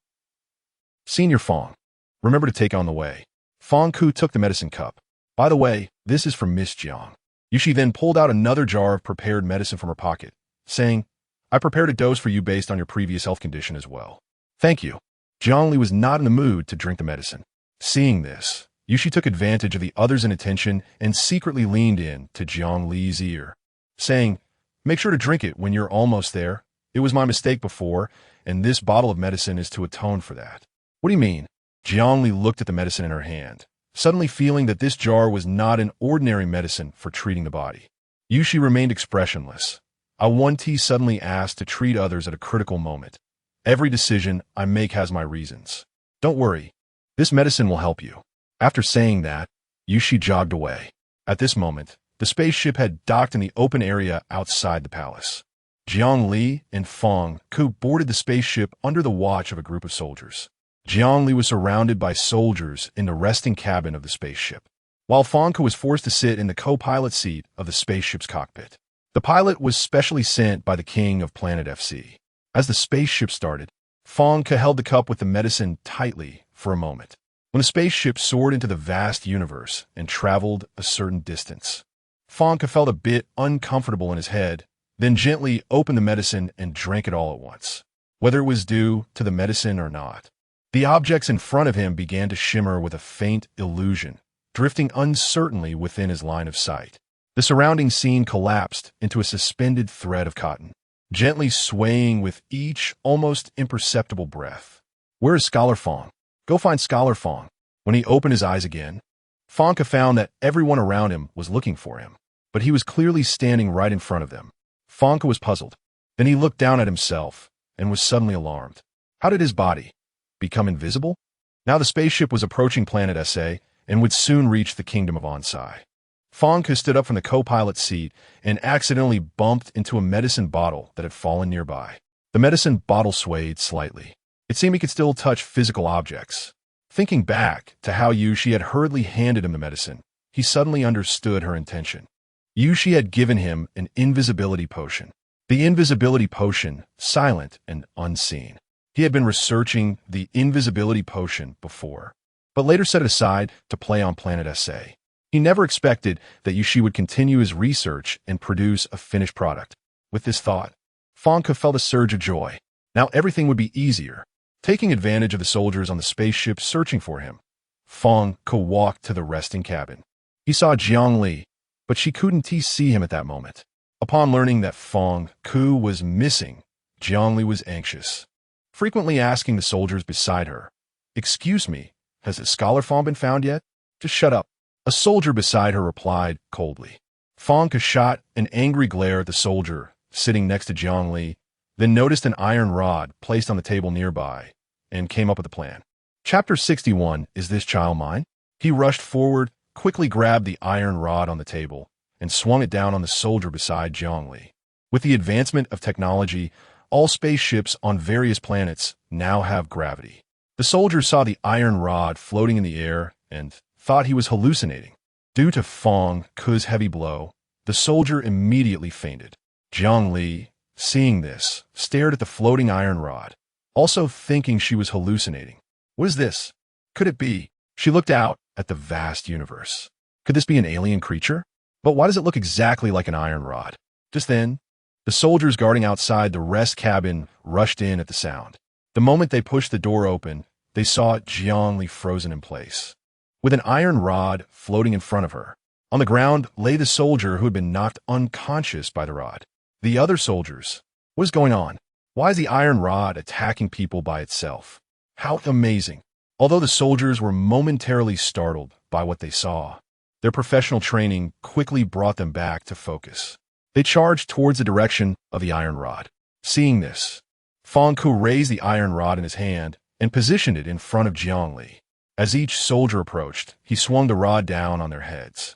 Senior Fong, remember to take on the way. Fong Ke took the medicine cup. By the way, this is from Miss Jiang. She then pulled out another jar of prepared medicine from her pocket, saying, I prepared a dose for you based on your previous health condition as well. Thank you. Zhongli was not in the mood to drink the medicine. Seeing this, She took advantage of the other's inattention and secretly leaned in to Zhongli's ear, saying, make sure to drink it when you're almost there. It was my mistake before, and this bottle of medicine is to atone for that. What do you mean? Zhongli looked at the medicine in her hand, suddenly feeling that this jar was not an ordinary medicine for treating the body. She remained expressionless. Suddenly asked to treat others at a critical moment. Every decision I make has my reasons. Don't worry. This medicine will help you. After saying that, Yushi jogged away. At this moment, the spaceship had docked in the open area outside the palace. Jiang Li and Fang Ku boarded the spaceship under the watch of a group of soldiers. Jiang Li was surrounded by soldiers in the resting cabin of the spaceship, while Fang Ku was forced to sit in the co-pilot seat of the spaceship's cockpit. The pilot was specially sent by the king of planet FC. As the spaceship started, Fang Ku held the cup with the medicine tightly for a moment. When the spaceship soared into the vast universe and traveled a certain distance, Fang Ku felt a bit uncomfortable in his head, then gently opened the medicine and drank it all at once. Whether it was due to the medicine or not, the objects in front of him began to shimmer with a faint illusion, drifting uncertainly within his line of sight. The surrounding scene collapsed into a suspended thread of cotton, gently swaying with each almost imperceptible breath. "Where is Scholar Fang? Go find Scholar Fang." When he opened his eyes again, Fang Ku found that everyone around him was looking for him, but he was clearly standing right in front of them. Fang Ku was puzzled. Then he looked down at himself and was suddenly alarmed. How did his body become invisible? Now the spaceship was approaching planet SA and would soon reach the kingdom of Onsai. Fang Ku stood up from the co-pilot seat and accidentally bumped into a medicine bottle that had fallen nearby. The medicine bottle swayed slightly. It seemed he could still touch physical objects. Thinking back to how Yushi had hurriedly handed him the medicine, he suddenly understood her intention. Yushi had given him an invisibility potion. The invisibility potion, silent and unseen. He had been researching the invisibility potion before, but later set it aside to play on planet SA. He never expected that Yushi would continue his research and produce a finished product. With this thought, Fang Ku felt a surge of joy. Now everything would be easier. Taking advantage of the soldiers on the spaceship searching for him, Fang Ku walked to the resting cabin. He saw Jiang Li, but she couldn't see him at that moment. Upon learning that Fang Ku was missing, Jiang Li was anxious, frequently asking the soldiers beside her, "Excuse me, has the Scholar Fang been found yet?" "Just shut up." A soldier beside her replied coldly. Fang Ku shot an angry glare at the soldier sitting next to Jiang Li, then noticed an iron rod placed on the table nearby, and came up with a plan. Chapter 61, Is This Child Mine? He rushed forward, quickly grabbed the iron rod on the table, and swung it down on the soldier beside Jiang Li. With the advancement of technology, all spaceships on various planets now have gravity. The soldier saw the iron rod floating in the air and thought he was hallucinating. Due to Fang Ku's heavy blow, the soldier immediately fainted. Jiang Li, seeing this, stared at the floating iron rod, also thinking she was hallucinating. What is this? Could it be? She looked out at the vast universe. Could this be an alien creature? But why does it look exactly like an iron rod? Just then, the soldiers guarding outside the rest cabin rushed in at the sound. The moment they pushed the door open, they saw Jiang Li frozen in place, with an iron rod floating in front of her. On the ground lay the soldier who had been knocked unconscious by the rod. The other soldiers. What is going on? Why is the iron rod attacking people by itself? How amazing. Although the soldiers were momentarily startled by what they saw, their professional training quickly brought them back to focus. They charged towards the direction of the iron rod. Seeing this, Fang Ku raised the iron rod in his hand and positioned it in front of Jiang Li. As each soldier approached, he swung the rod down on their heads.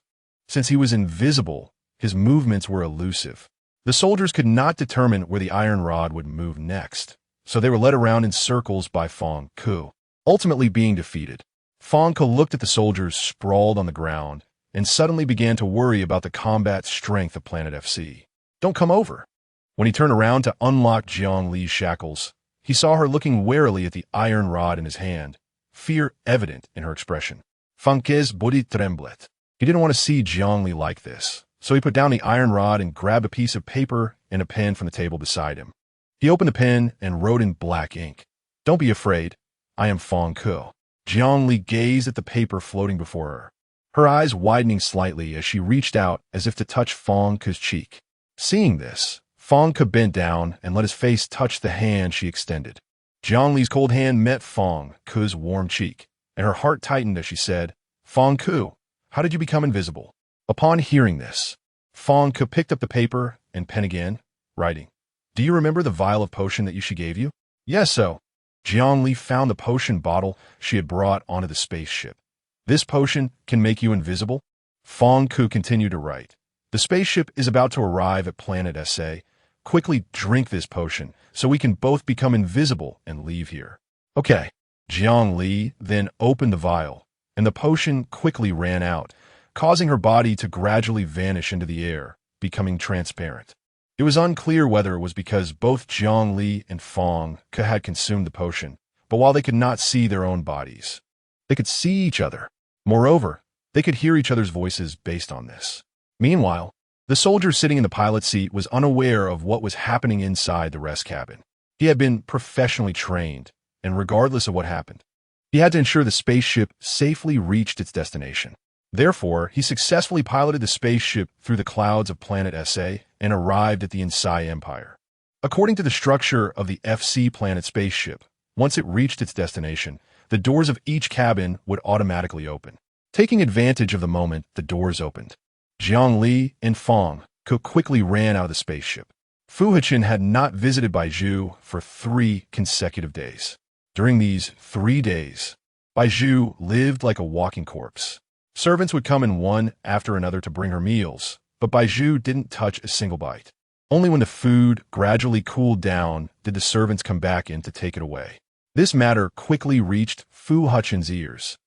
Since he was invisible, his movements were elusive. The soldiers could not determine where the iron rod would move next, so they were led around in circles by Fang Ku, ultimately being defeated. Fang Ku looked at the soldiers sprawled on the ground and suddenly began to worry about the combat strength of planet FC. "Don't come over." When he turned around to unlock Jiang Li's shackles, he saw her looking warily at the iron rod in his hand, fear evident in her expression. Fang Ku's body trembled. He didn't want to see Jiang Li like this, so he put down the iron rod and grabbed a piece of paper and a pen from the table beside him. He opened the pen and wrote in black ink, "Don't be afraid. I am Fang Ku." Jiang Li gazed at the paper floating before her, her eyes widening slightly as she reached out as if to touch Fang Ku's cheek. Seeing this, Fang Ku bent down and let his face touch the hand she extended. Jiang Li's cold hand met Fang Ku's warm cheek, and her heart tightened as she said, "Fang Ku, how did you become invisible?" Upon hearing this, Fang Ku picked up the paper and pen again, writing, "Do you remember the vial of potion that Yushi gave you?" "Yes, so." Jiang Li found the potion bottle she had brought onto the spaceship. This potion can make you invisible? Fong Ku continued to write. The spaceship is about to arrive at planet.She. Quickly drink this potion so we can both become invisible and leave here. Okay. Jiang Li then opened the vial, and the potion quickly ran out, causing her body to gradually vanish into the air, becoming transparent. It was unclear whether it was because both Jiang Li and Fong Ke had consumed the potion, but while they could not see their own bodies, they could see each other. Moreover, they could hear each other's voices based on this. Meanwhile, the soldier sitting in the pilot's seat was unaware of what was happening inside the rest cabin. He had been professionally trained, and regardless of what happened, he had to ensure the spaceship safely reached its destination. Therefore, he successfully piloted the spaceship through the clouds of planet.She and arrived at the Insai Empire. According to the structure of the FC planet spaceship, once it reached its destination, the doors of each cabin would automatically open. Taking advantage of the moment the doors opened, Jiang Li and Fong Ke quickly ran out of the spaceship. Fu Hechen had not visited Bai Zhu for 3 consecutive days. During these 3 days, Bai Zhu lived like a walking corpse. Servants would come in one after another to bring her meals, but Bai Zhu didn't touch a single bite. Only when the food gradually cooled down did the servants come back in to take it away. This matter quickly reached Fu Hechen's ears.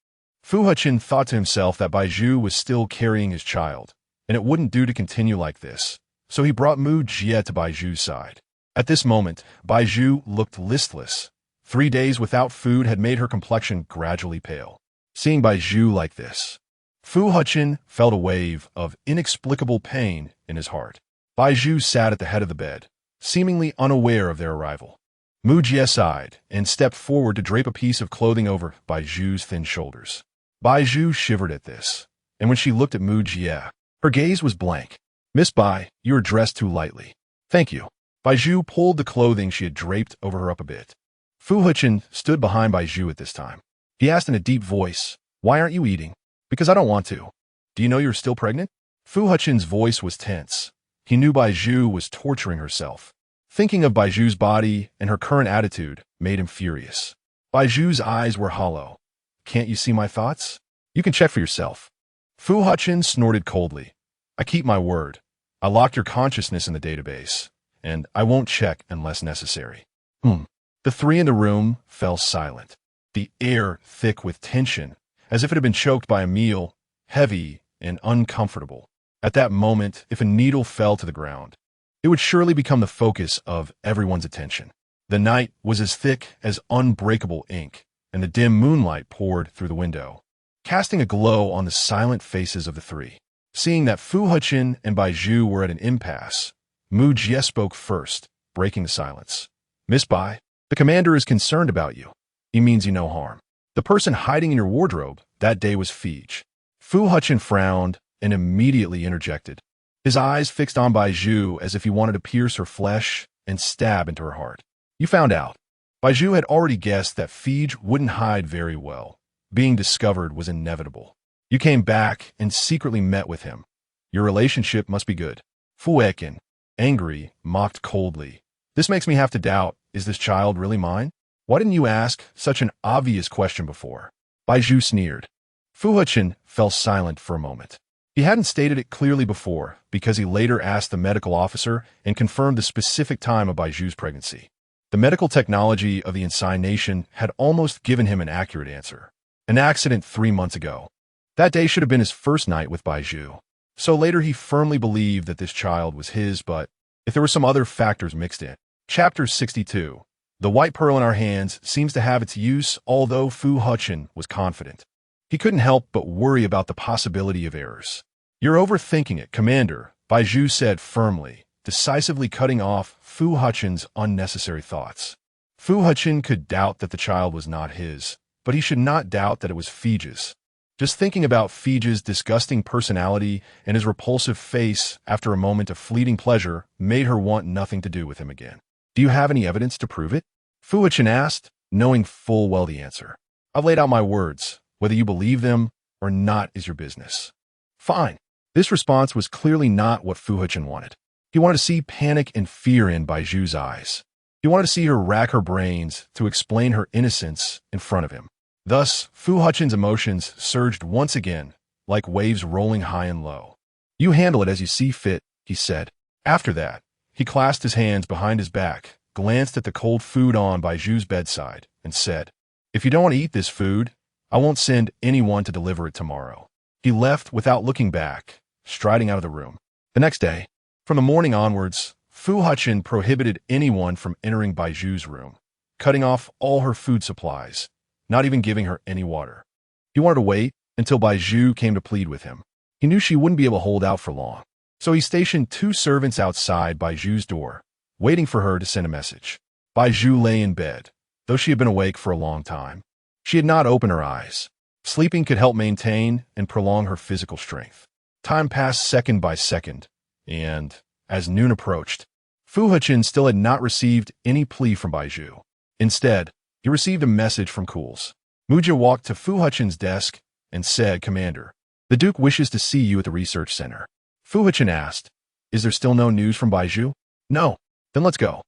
Fu Hechen thought to himself that Bai Zhu was still carrying his child, and it wouldn't do to continue like this, so he brought Mu Jie to Bai Zhu's side. At this moment, Bai Zhu looked listless. 3 days without food had made her complexion gradually pale. Seeing Bai Zhu like this, Fu Hechen felt a wave of inexplicable pain in his heart. Bai Zhu sat at the head of the bed, seemingly unaware of their arrival. Mu Jie sighed and stepped forward to drape a piece of clothing over Bai Zhu's thin shoulders. Bai Zhu shivered at this, and when she looked at Mu Jie, her gaze was blank. "Miss Bai, you are dressed too lightly." "Thank you." Bai Zhu pulled the clothing she had draped over her up a bit. Fu Hechen stood behind Bai Zhu at this time. He asked in a deep voice, "Why aren't you eating?" "Because I don't want to." "Do you know you're still pregnant?" Fu Hechen's voice was tense. He knew Bai Zhu was torturing herself. Thinking of Bai Zhu's body and her current attitude made him furious. Bai Zhu's eyes were hollow. "Can't you see my thoughts? You can check for yourself." Fu Hechen snorted coldly. "I keep my word. I locked your consciousness in the database, and I won't check unless necessary." The 3 in the room fell silent. The air thick with tension, as if it had been choked by a meal, heavy and uncomfortable. At that moment, if a needle fell to the ground, it would surely become the focus of everyone's attention. The night was as thick as unbreakable ink, and the dim moonlight poured through the window, casting a glow on the silent faces of the 3. Seeing that Fu Hechen and Bai Zhu were at an impasse, Mu Jie spoke first, breaking the silence. "Miss Bai, the commander is concerned about you. He means you no harm. The person hiding in your wardrobe that day was Fij." Fu Hechen frowned and immediately interjected, his eyes fixed on Bai Zhu as if he wanted to pierce her flesh and stab into her heart. "You found out." Bai Zhu had already guessed that Fij wouldn't hide very well. Being discovered was inevitable. "You came back and secretly met with him. Your relationship must be good." Fu Hechen, angry, mocked coldly. "This makes me have to doubt, is this child really mine? Why didn't you ask such an obvious question before?" Bai Zhu sneered. Fu Hechen fell silent for a moment. He hadn't stated it clearly before because he later asked the medical officer and confirmed the specific time of Bai Zhu's pregnancy. The medical technology of the Insai Nation had almost given him an accurate answer. An accident 3 months ago. That day should have been his first night with Bai Zhu. So later he firmly believed that this child was his, but if there were some other factors mixed in. Chapter 62. The white pearl in our hands seems to have its use, although Fu Hechen was confident. He couldn't help but worry about the possibility of errors. "You're overthinking it, Commander," Bai Zhu said firmly, decisively cutting off Fu Hechen's unnecessary thoughts. Fu Hechen could doubt that the child was not his, but he should not doubt that it was Fij's. Just thinking about Fij's disgusting personality and his repulsive face after a moment of fleeting pleasure made her want nothing to do with him again. "Do you have any evidence to prove it?" Fu Hechen asked, knowing full well the answer. "I've laid out my words. Whether you believe them or not is your business." "Fine." This response was clearly not what Fu Hechen wanted. He wanted to see panic and fear in Bai Zhu's eyes. He wanted to see her rack her brains to explain her innocence in front of him. Thus, Fu Hechen's emotions surged once again, like waves rolling high and low. "You handle it as you see fit," he said. After that, he clasped his hands behind his back, glanced at the cold food on Bai Zhu's bedside, and said, "If you don't want to eat this food, I won't send anyone to deliver it tomorrow." He left without looking back, striding out of the room. The next day, from the morning onwards, Fu Hechen prohibited anyone from entering Bai Zhu's room, cutting off all her food supplies, not even giving her any water. He wanted to wait until Bai Zhu came to plead with him. He knew she wouldn't be able to hold out for long, so he stationed 2 servants outside Bai Zhu's door, waiting for her to send a message. Bai Zhu lay in bed, though she had been awake for a long time. She had not opened her eyes. Sleeping could help maintain and prolong her physical strength. Time passed second by second, and, as noon approached, Fu Hechen still had not received any plea from Bai Zhu. Instead, he received a message from Cools. Mujia walked to Fu Hechen's desk and said, "Commander, the Duke wishes to see you at the research center." Fu Hechen asked, "Is there still no news from Bai Zhu?" "No." "Then let's go."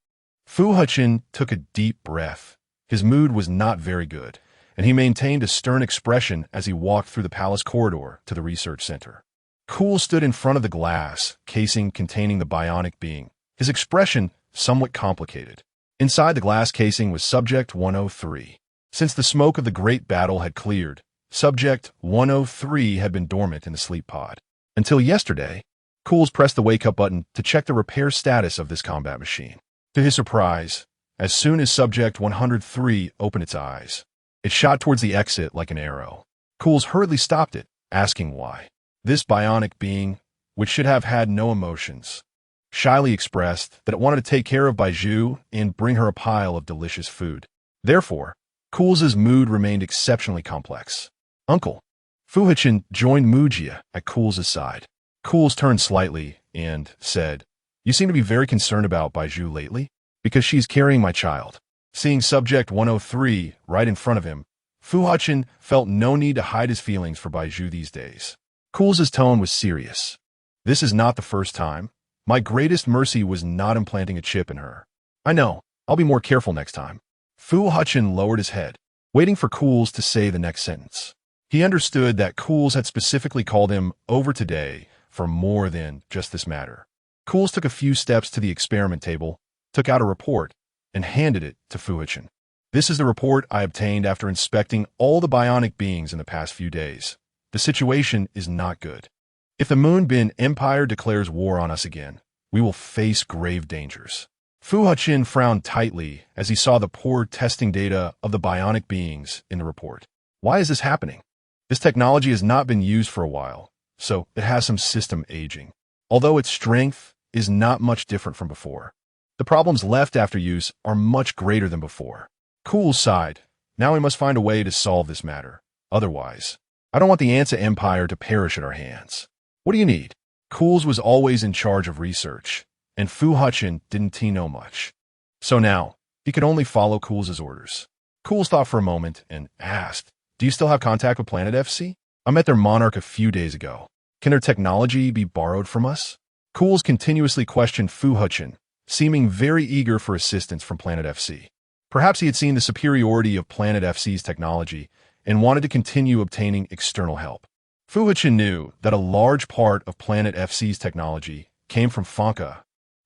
Fu Hechen took a deep breath. His mood was not very good, and he maintained a stern expression as he walked through the palace corridor to the research center. Cool stood in front of the glass casing containing the bionic being, his expression somewhat complicated. Inside the glass casing was Subject 103. Since the smoke of the great battle had cleared, Subject 103 had been dormant in the sleep pod. Until yesterday, Cools pressed the wake-up button to check the repair status of this combat machine. To his surprise, as soon as Subject 103 opened its eyes, it shot towards the exit like an arrow. Cools hurriedly stopped it, asking why. This bionic being, which should have had no emotions, shyly expressed that it wanted to take care of Bai Zhu and bring her a pile of delicious food. Therefore, Cools' mood remained exceptionally complex. "Uncle." Fu Hechen joined Mujia at Cools' side. Cools turned slightly and said, "You seem to be very concerned about Bai Zhu lately, because she's carrying my child." Seeing Subject 103 right in front of him, Fu Hechen felt no need to hide his feelings for Bai Zhu these days. Cools' tone was serious. "This is not the first time. My greatest mercy was not implanting a chip in her. I know. I'll be more careful next time." Fu Hechen lowered his head, waiting for Cools to say the next sentence. He understood that Cools had specifically called him over today for more than just this matter. Cools took a few steps to the experiment table, took out a report, and handed it to Fu Hechen. "This is the report I obtained after inspecting all the bionic beings in the past few days. The situation is not good. If the Moonbin Empire declares war on us again, we will face grave dangers." Fu Hechen frowned tightly as he saw the poor testing data of the bionic beings in the report. Why is this happening? This technology has not been used for a while, so it has some system aging. Although its strength is not much different from before, the problems left after use are much greater than before. Cools sighed. "Now we must find a way to solve this matter. Otherwise, I don't want the Ansa Empire to perish at our hands. What do you need?" Cools was always in charge of research, and Fu Hechen didn't know much. So now, he could only follow Cools' orders. Cools thought for a moment and asked, "Do you still have contact with Planet FC? I met their monarch a few days ago. Can their technology be borrowed from us?" Cools continuously questioned Fu Hechen, seeming very eager for assistance from Planet FC. Perhaps he had seen the superiority of Planet FC's technology and wanted to continue obtaining external help. Fu Hechen knew that a large part of Planet FC's technology came from Fonka,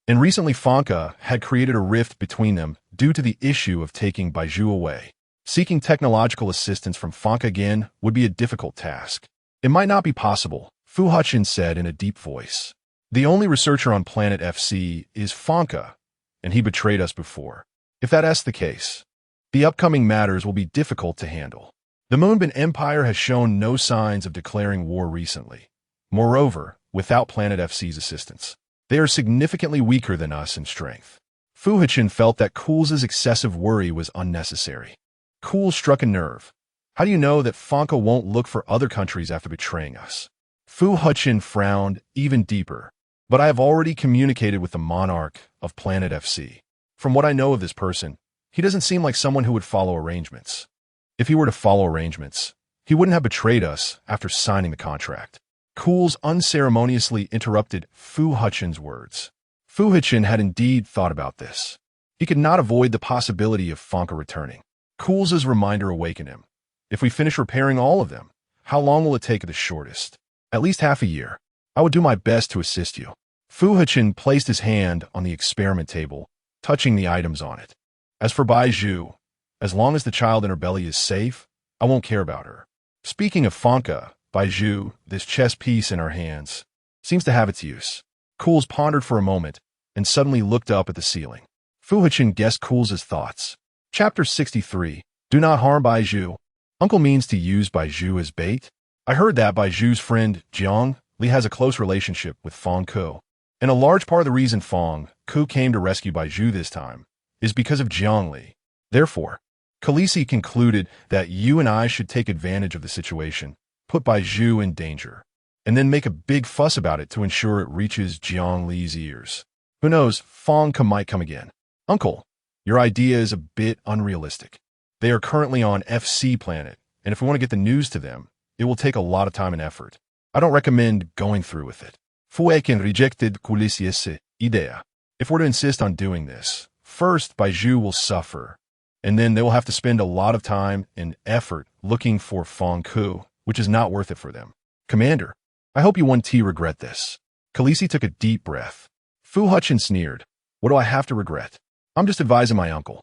and recently Fonka had created a rift between them due to the issue of taking Bai Zhu away. Seeking technological assistance from Fonka again would be a difficult task. "It might not be possible," Fu Hechen said in a deep voice. "The only researcher on Planet FC is Fonka, and he betrayed us before. If that's the case, the upcoming matters will be difficult to handle. The Moonbin Empire has shown no signs of declaring war recently. Moreover, without Planet FC's assistance, they are significantly weaker than us in strength." Fu Hechen felt that Cools' excessive worry was unnecessary. Cools struck a nerve. "How do you know that Fonka won't look for other countries after betraying us?" Fu Hechen frowned even deeper. "But I have already communicated with the monarch of Planet FC. From what I know of this person, he doesn't seem like someone who would follow arrangements. If he were to follow arrangements, he wouldn't have betrayed us after signing the contract." Cools unceremoniously interrupted Fu Hechen's words. Fu Hechen had indeed thought about this. He could not avoid the possibility of Fonka returning. Cools' reminder awakened him. If we finish repairing all of them, how long will it take at the shortest? At least half a year. I would do my best to assist you. Fu Hechen placed his hand on the experiment table, touching the items on it. As for Bai Zhu, as long as the child in her belly is safe, I won't care about her. Speaking of Fanka, Bai Zhu, this chess piece in our hands, seems to have its use. Cools pondered for a moment and suddenly looked up at the ceiling. Fu Hechen guessed Cools' thoughts. Chapter 63. Do not harm Bai Zhu. Uncle means to use Bai Zhu as bait? I heard that Bai Zhu's friend, Jiang Li, has a close relationship with Fang Ku. And a large part of the reason Fang Ku came to rescue Bai Zhu this time is because of Jiang Li. Therefore, Khaleesi concluded that you and I should take advantage of the situation, put Bai Zhu in danger, and then make a big fuss about it to ensure it reaches Jiang Li's ears. Who knows, Fang Ku might come again. Uncle, your idea is a bit unrealistic. They are currently on FC planet, and if we want to get the news to them, it will take a lot of time and effort. I don't recommend going through with it. Fu Hechen rejected Khaleesi's idea. If we're to insist on doing this, first Bai Zhu will suffer, and then they will have to spend a lot of time and effort looking for Fang Ku, which is not worth it for them. Commander, I hope you won't regret this. Khaleesi took a deep breath. Fu Hechen sneered. What do I have to regret? I'm just advising my uncle.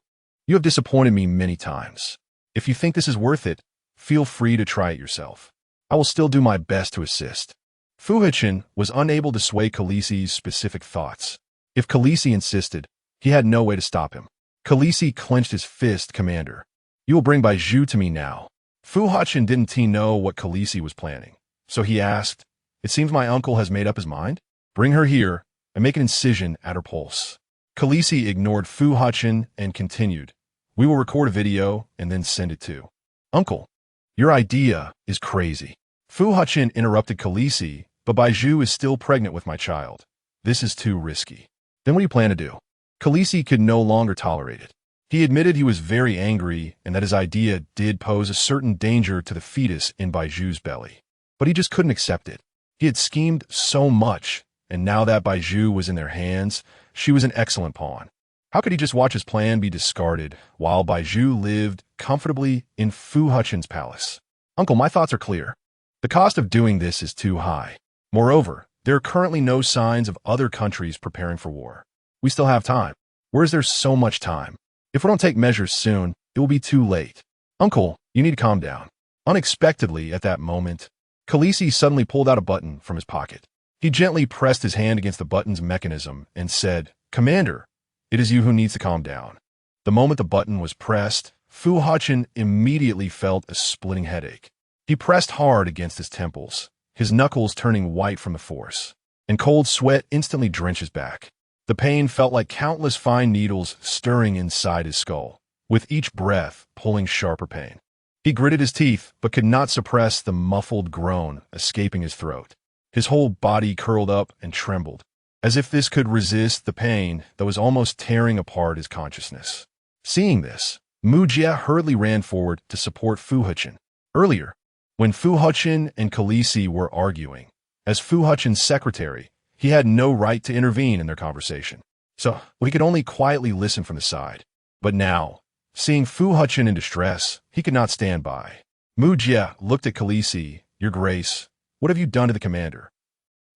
You have disappointed me many times. If you think this is worth it, feel free to try it yourself. I will still do my best to assist. Fu Hechen was unable to sway Khaleesi's specific thoughts. If Khaleesi insisted, he had no way to stop him. Khaleesi clenched his fist. Commander, you will bring Bai Zhu to me now. Fu Hechen didn't know what Khaleesi was planning, so he asked, it seems my uncle has made up his mind? Bring her here and make an incision at her pulse. Khaleesi ignored Fu Hechen and continued, we will record a video and then send it to. Uncle, your idea is crazy. Fu Hechen interrupted Khaleesi, but Bai Zhu is still pregnant with my child. This is too risky. Then what do you plan to do? Khaleesi could no longer tolerate it. He admitted he was very angry and that his idea did pose a certain danger to the fetus in Bai Zhu's belly. But he just couldn't accept it. He had schemed so much, and now that Bai Zhu was in their hands, she was an excellent pawn. How could he just watch his plan be discarded while Bai Zhu lived comfortably in Fu Hechen's palace? Uncle, my thoughts are clear. The cost of doing this is too high. Moreover, there are currently no signs of other countries preparing for war. We still have time. Where is there so much time? If we don't take measures soon, it will be too late. Uncle, you need to calm down. Unexpectedly, at that moment, Khaleesi suddenly pulled out a button from his pocket. He gently pressed his hand against the button's mechanism and said, Commander, it is you who needs to calm down. The moment the button was pressed, Fu Hechen immediately felt a splitting headache. He pressed hard against his temples, his knuckles turning white from the force, and cold sweat instantly drenched his back. The pain felt like countless fine needles stirring inside his skull, with each breath pulling sharper pain. He gritted his teeth, but could not suppress the muffled groan escaping his throat. His whole body curled up and trembled, as if this could resist the pain that was almost tearing apart his consciousness. Seeing this, Mu Jie hurriedly ran forward to support Fu Hechen. Earlier, when Fu Hechen and Khaleesi were arguing, as Fu Hechen's secretary, he had no right to intervene in their conversation, so he could only quietly listen from the side. But now, seeing Fu Hechen in distress, he could not stand by. Mu Jie looked at Khaleesi. Your Grace, what have you done to the commander?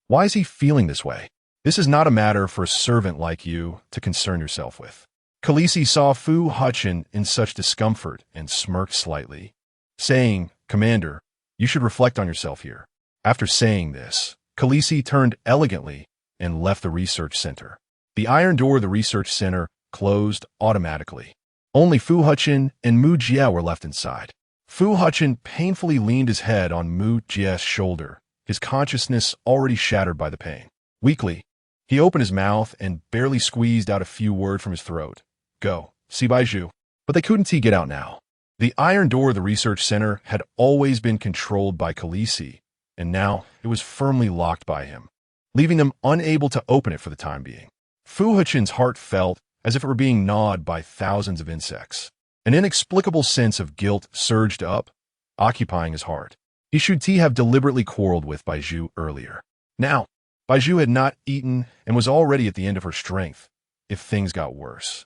Why is he feeling this way? This is not a matter for a servant like you to concern yourself with. Khaleesi saw Fu Hechen in such discomfort and smirked slightly, saying, Commander, you should reflect on yourself here. After saying this, Khaleesi turned elegantly and left the research center. The iron door of the research center closed automatically. Only Fu Hechen and Mu Jie were left inside. Fu Hechen painfully leaned his head on Mu Jie's shoulder, his consciousness already shattered by the pain. Weakly, he opened his mouth and barely squeezed out a few words from his throat. Go, see Bai Zhu. But they couldn't get out now. The iron door of the research center had always been controlled by Khaleesi, and now it was firmly locked by him, leaving them unable to open it for the time being. Fu Hechen's heart felt as if it were being gnawed by thousands of insects. An inexplicable sense of guilt surged up, occupying his heart. He should have deliberately quarreled with Bai Zhu earlier. Now, Bai Zhu had not eaten and was already at the end of her strength if things got worse.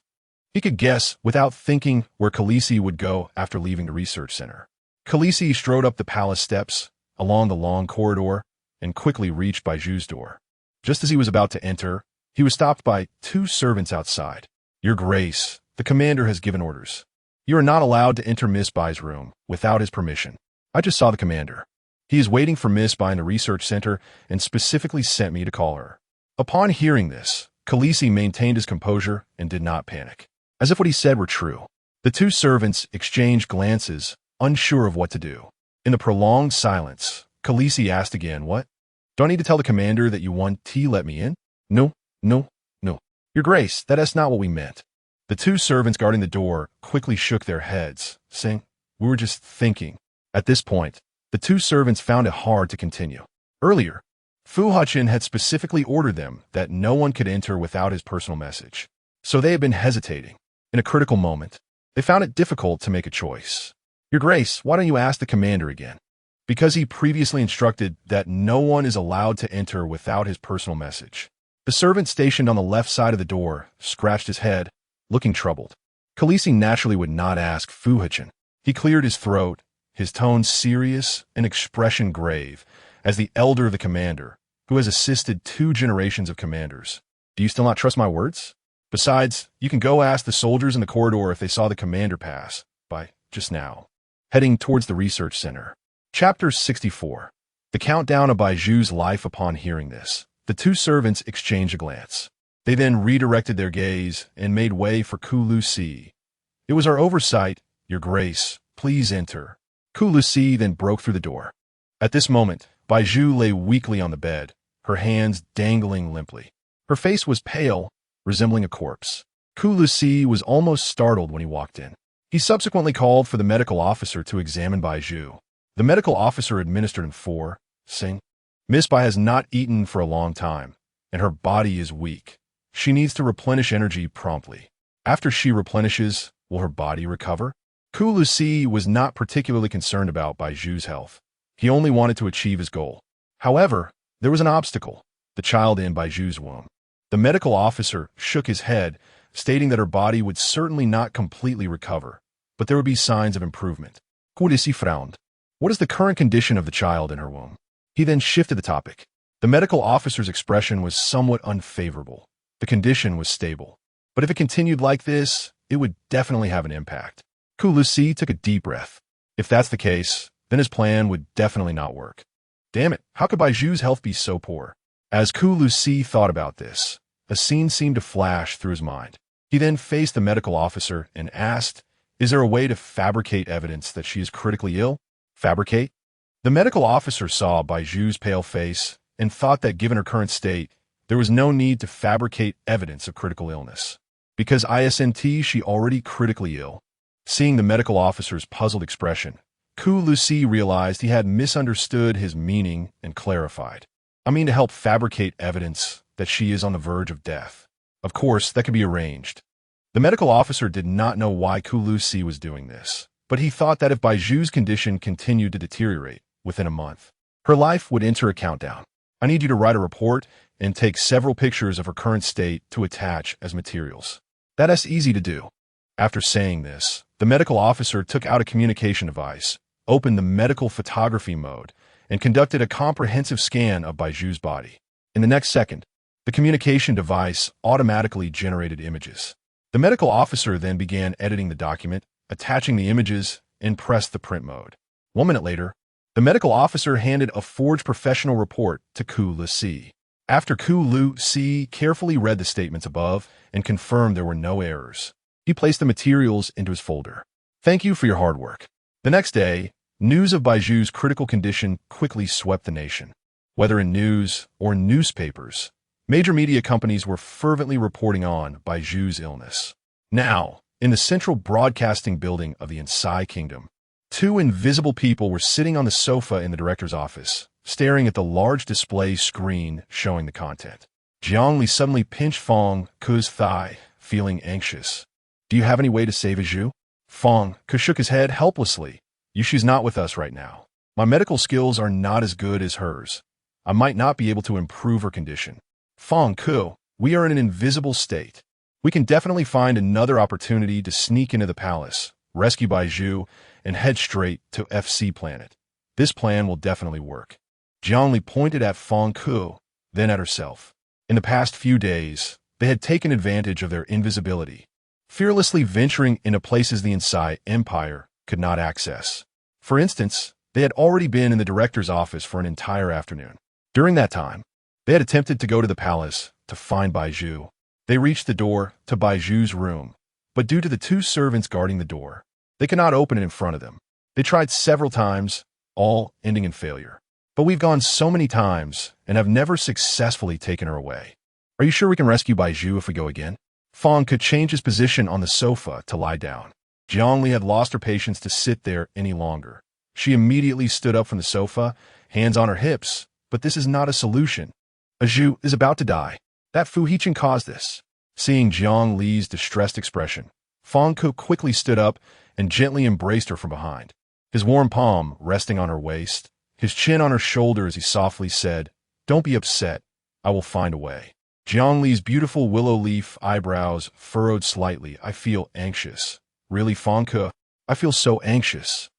He could guess, without thinking, where Khaleesi would go after leaving the research center. Khaleesi strode up the palace steps, along the long corridor, and quickly reached Bai Zhu's door. Just as he was about to enter, he was stopped by two servants outside. "Your Grace, the commander has given orders. You are not allowed to enter Miss Bai's room without his permission. I just saw the commander. He is waiting for Miss Bai in the research center and specifically sent me to call her." Upon hearing this, Khaleesi maintained his composure and did not panic, as if what he said were true. The two servants exchanged glances, unsure of what to do. In the prolonged silence, Khaleesi asked again, "What? Do I need to tell the commander that you want to let me in?" "No, no, no. Your Grace, that is not what we meant." The two servants guarding the door quickly shook their heads, saying, "We were just thinking." At this point, the two servants found it hard to continue. Earlier, Fu Hechen had specifically ordered them that no one could enter without his personal message. So they had been hesitating. In a critical moment, they found it difficult to make a choice. "Your Grace, why don't you ask the commander again?" Because he previously instructed that no one is allowed to enter without his personal message. The servant stationed on the left side of the door scratched his head, looking troubled. Khaleesi naturally would not ask Fu Hechen. He cleared his throat, his tone serious and expression grave, as the elder of the commander, who has assisted 2 generations of commanders. "Do you still not trust my words? Besides, you can go ask the soldiers in the corridor if they saw the commander pass by just now." Heading towards the research center. Chapter 64. The countdown of Bai Zhu's life. Upon hearing this, the two servants exchanged a glance. They then redirected their gaze and made way for Khaleesi. "It was our oversight, Your Grace. Please enter." Khaleesi then broke through the door. At this moment, Bai Zhu lay weakly on the bed, her hands dangling limply. Her face was pale, resembling a corpse. Khaleesi was almost startled when he walked in. He subsequently called for the medical officer to examine Bai Zhu. The medical officer administered him for, saying, "Miss Bai has not eaten for a long time, and her body is weak. She needs to replenish energy promptly. After she replenishes, will her body recover?" Khaleesi was not particularly concerned about Bai Zhu's health. He only wanted to achieve his goal. However, there was an obstacle: the child in Bai Zhu's womb. The medical officer shook his head, stating that her body would certainly not completely recover, but there would be signs of improvement. Khaleesi frowned. "What is the current condition of the child in her womb?" He then shifted the topic. The medical officer's expression was somewhat unfavorable. The condition was stable, but if it continued like this, it would definitely have an impact. Khaleesi took a deep breath. If that's the case, then his plan would definitely not work. Damn it, how could Bai Zhu's health be so poor? As Khaleesi thought about this, a scene seemed to flash through his mind. He then faced the medical officer and asked, "Is there a way to fabricate evidence that she is critically ill?" Fabricate? The medical officer saw Bai Zhu's pale face and thought that given her current state, there was no need to fabricate evidence of critical illness. Because she already critically ill. Seeing the medical officer's puzzled expression, Khaleesi realized he had misunderstood his meaning and clarified. "I mean to help fabricate evidence that she is on the verge of death. Of course, that could be arranged." The medical officer did not know why Khaleesi was doing this, but he thought that if Bai Zhu's condition continued to deteriorate within a month, her life would enter a countdown. "I need you to write a report and take several pictures of her current state to attach as materials." That is easy to do. After saying this, the medical officer took out a communication device, opened the medical photography mode, and conducted a comprehensive scan of Bai Zhu's body. In the next second, the communication device automatically generated images. The medical officer then began editing the document, attaching the images, and pressed the print mode. 1 minute later, the medical officer handed a forged professional report to Khaleesi. After Khaleesi carefully read the statements above and confirmed there were no errors, he placed the materials into his folder. "Thank you for your hard work." The next day, news of Bai Zhu's critical condition quickly swept the nation. Whether in news or newspapers, major media companies were fervently reporting on Bai Zhu's illness. Now, in the central broadcasting building of the Insai Kingdom, 2 invisible people were sitting on the sofa in the director's office, staring at the large display screen showing the content. Jiang Li suddenly pinched Fong Ke's thigh, feeling anxious. "Do you have any way to save Zhu?" Fong Ke shook his head helplessly. "She's not with us right now. My medical skills are not as good as hers. I might not be able to improve her condition." "Fong Ke, we are in an invisible state. We can definitely find another opportunity to sneak into the palace, rescue Bai Zhu, and head straight to FC planet. This plan will definitely work. Zhongli pointed at Fang Ku, then at herself. In the past few days, they had taken advantage of their invisibility, fearlessly venturing into places the Inside Empire could not access. For instance, they had already been in the director's office for an entire afternoon. During that time, they had attempted to go to the palace to find Bai Zhu. They reached the door to Bai Zhu's room, but due to the two servants guarding the door, they could not open it in front of them. They tried several times, all ending in failure. But we've gone so many times and have never successfully taken her away. Are you sure we can rescue Bai Zhu if we go again? Fang could change his position on the sofa to lie down. Zhongli had lost her patience to sit there any longer. She immediately stood up from the sofa, hands on her hips, but this is not a solution. Zhu is about to die. That Fu Hechen caused this. Seeing Zhongli's distressed expression, Fang Ku quickly stood up and gently embraced her from behind. His warm palm resting on her waist, his chin on her shoulder as he softly said, "Don't be upset. I will find a way." Zhongli's beautiful willow leaf eyebrows furrowed slightly. "I feel anxious." "Really, Fang Ku? I feel so anxious."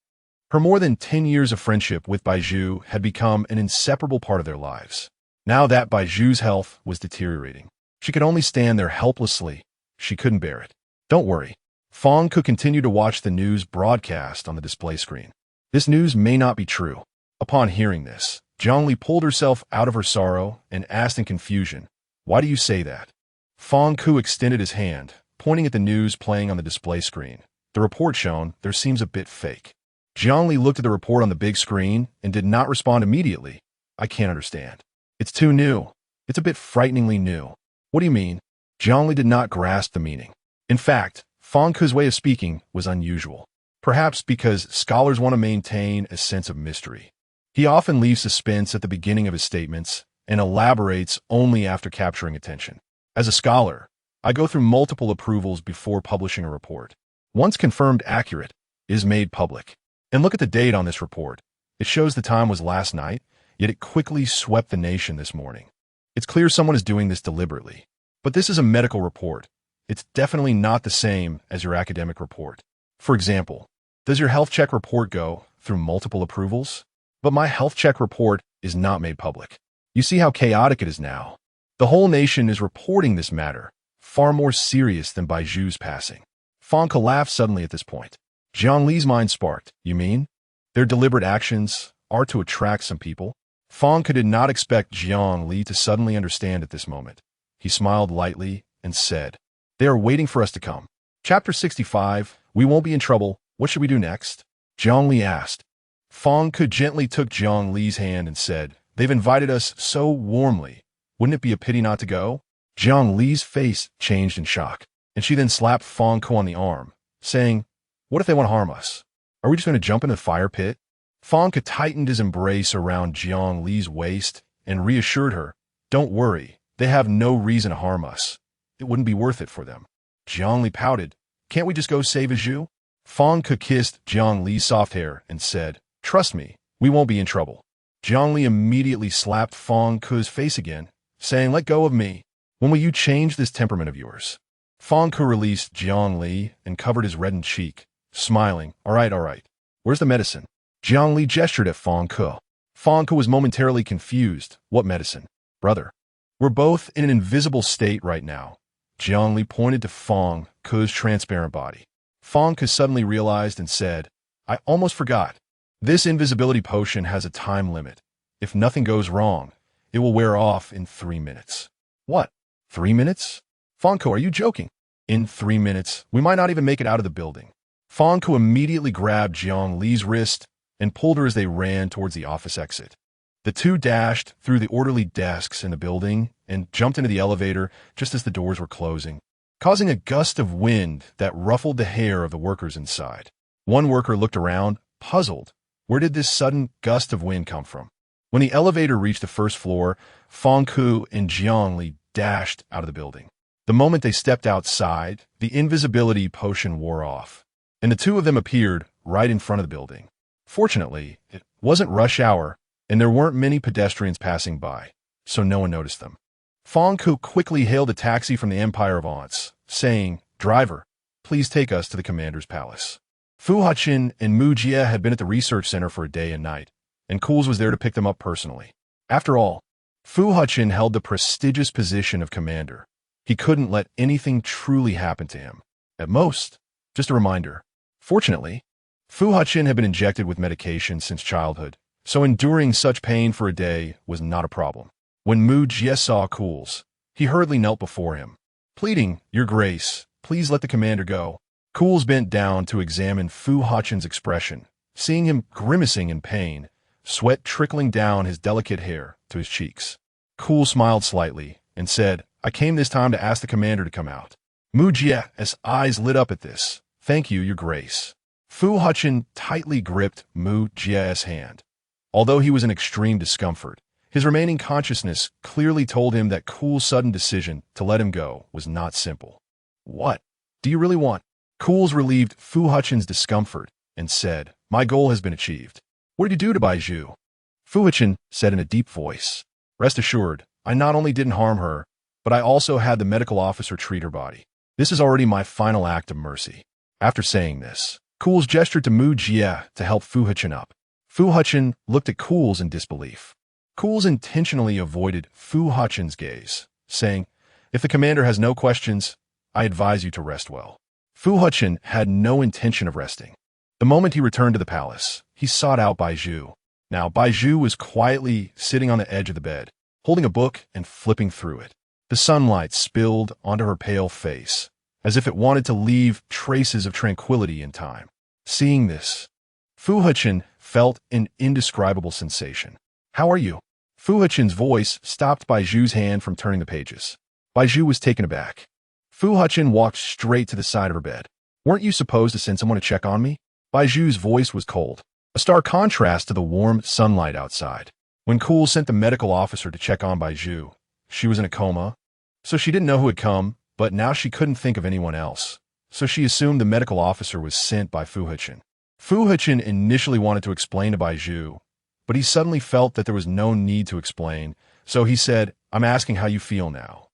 Her more than 10 years of friendship with Bai Zhu had become an inseparable part of their lives. Now that Bai Zhu's health was deteriorating, she could only stand there helplessly. She couldn't bear it. "Don't worry." Fang could continue to watch the news broadcast on the display screen. This news may not be true. Upon hearing this, Zhongli pulled herself out of her sorrow and asked in confusion, "Why do you say that?" Fang Ku extended his hand, pointing at the news playing on the display screen. The report shown there seems a bit fake. Zhongli looked at the report on the big screen and did not respond immediately. "I can't understand. It's too new. It's a bit frighteningly new." "What do you mean?" Zhongli did not grasp the meaning. In fact, Fang Ku's way of speaking was unusual. Perhaps because scholars want to maintain a sense of mystery. He often leaves suspense at the beginning of his statements and elaborates only after capturing attention. As a scholar, I go through multiple approvals before publishing a report. Once confirmed accurate, it is made public. And look at the date on this report. It shows the time was last night, yet it quickly swept the nation this morning. It's clear someone is doing this deliberately. But this is a medical report. It's definitely not the same as your academic report. For example, does your health check report go through multiple approvals? But my health check report is not made public. You see how chaotic it is now. The whole nation is reporting this matter, far more serious than Bai Zhu's passing. Fang Ku laughed suddenly at this point. Zhongli's mind sparked. "You mean? Their deliberate actions are to attract some people?" Fang Ku did not expect Zhongli to suddenly understand at this moment. He smiled lightly and said, "They are waiting for us to come." Chapter 65, We Won't Be in Trouble. What should we do next? Zhongli asked. Fang Ku gently took Zhongli's hand and said, "They've invited us so warmly. Wouldn't it be a pity not to go?" Zhongli's face changed in shock, and she then slapped Fang Ku on the arm, saying, "What if they want to harm us? Are we just going to jump into the fire pit?" Fang Ku tightened his embrace around Zhongli's waist and reassured her, "Don't worry, they have no reason to harm us. It wouldn't be worth it for them." Zhongli pouted, "Can't we just go save Zhu?" Fang Ku kissed Zhongli's soft hair and said, "Trust me, we won't be in trouble." Zhongli immediately slapped Fang Ku's face again, saying, "Let go of me. When will you change this temperament of yours?" Fang Ku released Zhongli and covered his reddened cheek, smiling. All right. Where's the medicine?" Zhongli gestured at Fang Ku. Fang Ku was momentarily confused. "What medicine, brother? We're both in an invisible state right now." Zhongli pointed to Fang Ku's transparent body. Fang Ku suddenly realized and said, "I almost forgot. This invisibility potion has a time limit. If nothing goes wrong, it will wear off in 3 minutes." "What? 3 minutes? Fang Ku, are you joking?" "In 3 minutes, we might not even make it out of the building." Fang Ku immediately grabbed Zhongli's wrist and pulled her as they ran towards the office exit. The two dashed through the orderly desks in the building and jumped into the elevator just as the doors were closing, causing a gust of wind that ruffled the hair of the workers inside. One worker looked around, puzzled. Where did this sudden gust of wind come from? When the elevator reached the first floor, Fang Ku and Zhongli dashed out of the building. The moment they stepped outside, the invisibility potion wore off, and the two of them appeared right in front of the building. Fortunately, it wasn't rush hour, and there weren't many pedestrians passing by, so no one noticed them. Fang Ku quickly hailed a taxi from the Empire of Aunts, saying, "Driver, please take us to the commander's palace." Fu Hechen and Mu Jie had been at the research center for a day and night, and Cools was there to pick them up personally. After all, Fu Hechen held the prestigious position of commander. He couldn't let anything truly happen to him. At most, just a reminder. Fortunately, Fu Hechen had been injected with medication since childhood, so enduring such pain for a day was not a problem. When Mu Jie saw Cools, he hurriedly knelt before him, pleading, "Your Grace, please let the commander go." Cools bent down to examine Fu Hechen's expression, seeing him grimacing in pain, sweat trickling down his delicate hair to his cheeks. Cools smiled slightly and said, "I came this time to ask the commander to come out." Mu Jie's eyes lit up at this. "Thank you, Your Grace." Fu Hechen tightly gripped Mu Jie's hand. Although he was in extreme discomfort, his remaining consciousness clearly told him that Cools' sudden decision to let him go was not simple. "What do you really want?" Cools relieved Fu Hechen's discomfort and said, "My goal has been achieved." "What did you do to Bai Zhu?" Fu Hechen said in a deep voice. "Rest assured, I not only didn't harm her, but I also had the medical officer treat her body. This is already my final act of mercy." After saying this, Cools gestured to Mu Jie to help Fu Hechen up. Fu Hechen looked at Cools in disbelief. Cools intentionally avoided Fu Hechen's gaze, saying, "If the commander has no questions, I advise you to rest well." Fu Hechen had no intention of resting. The moment he returned to the palace, he sought out Bai Zhu. Now, Bai Zhu was quietly sitting on the edge of the bed, holding a book and flipping through it. The sunlight spilled onto her pale face, as if it wanted to leave traces of tranquility in time. Seeing this, Fu Hechen felt an indescribable sensation. "How are you?" Fu Hechen's voice stopped Bai Zhu's hand from turning the pages. Bai Zhu was taken aback. Fu Hechen walked straight to the side of her bed. "Weren't you supposed to send someone to check on me?" Bai Zhu's voice was cold, a stark contrast to the warm sunlight outside. When Cools sent the medical officer to check on Bai Zhu, she was in a coma, so she didn't know who had come, but now she couldn't think of anyone else, so she assumed the medical officer was sent by Fu Hechen. Fu Hechen initially wanted to explain to Bai Zhu, but he suddenly felt that there was no need to explain, so he said, "I'm asking how you feel now."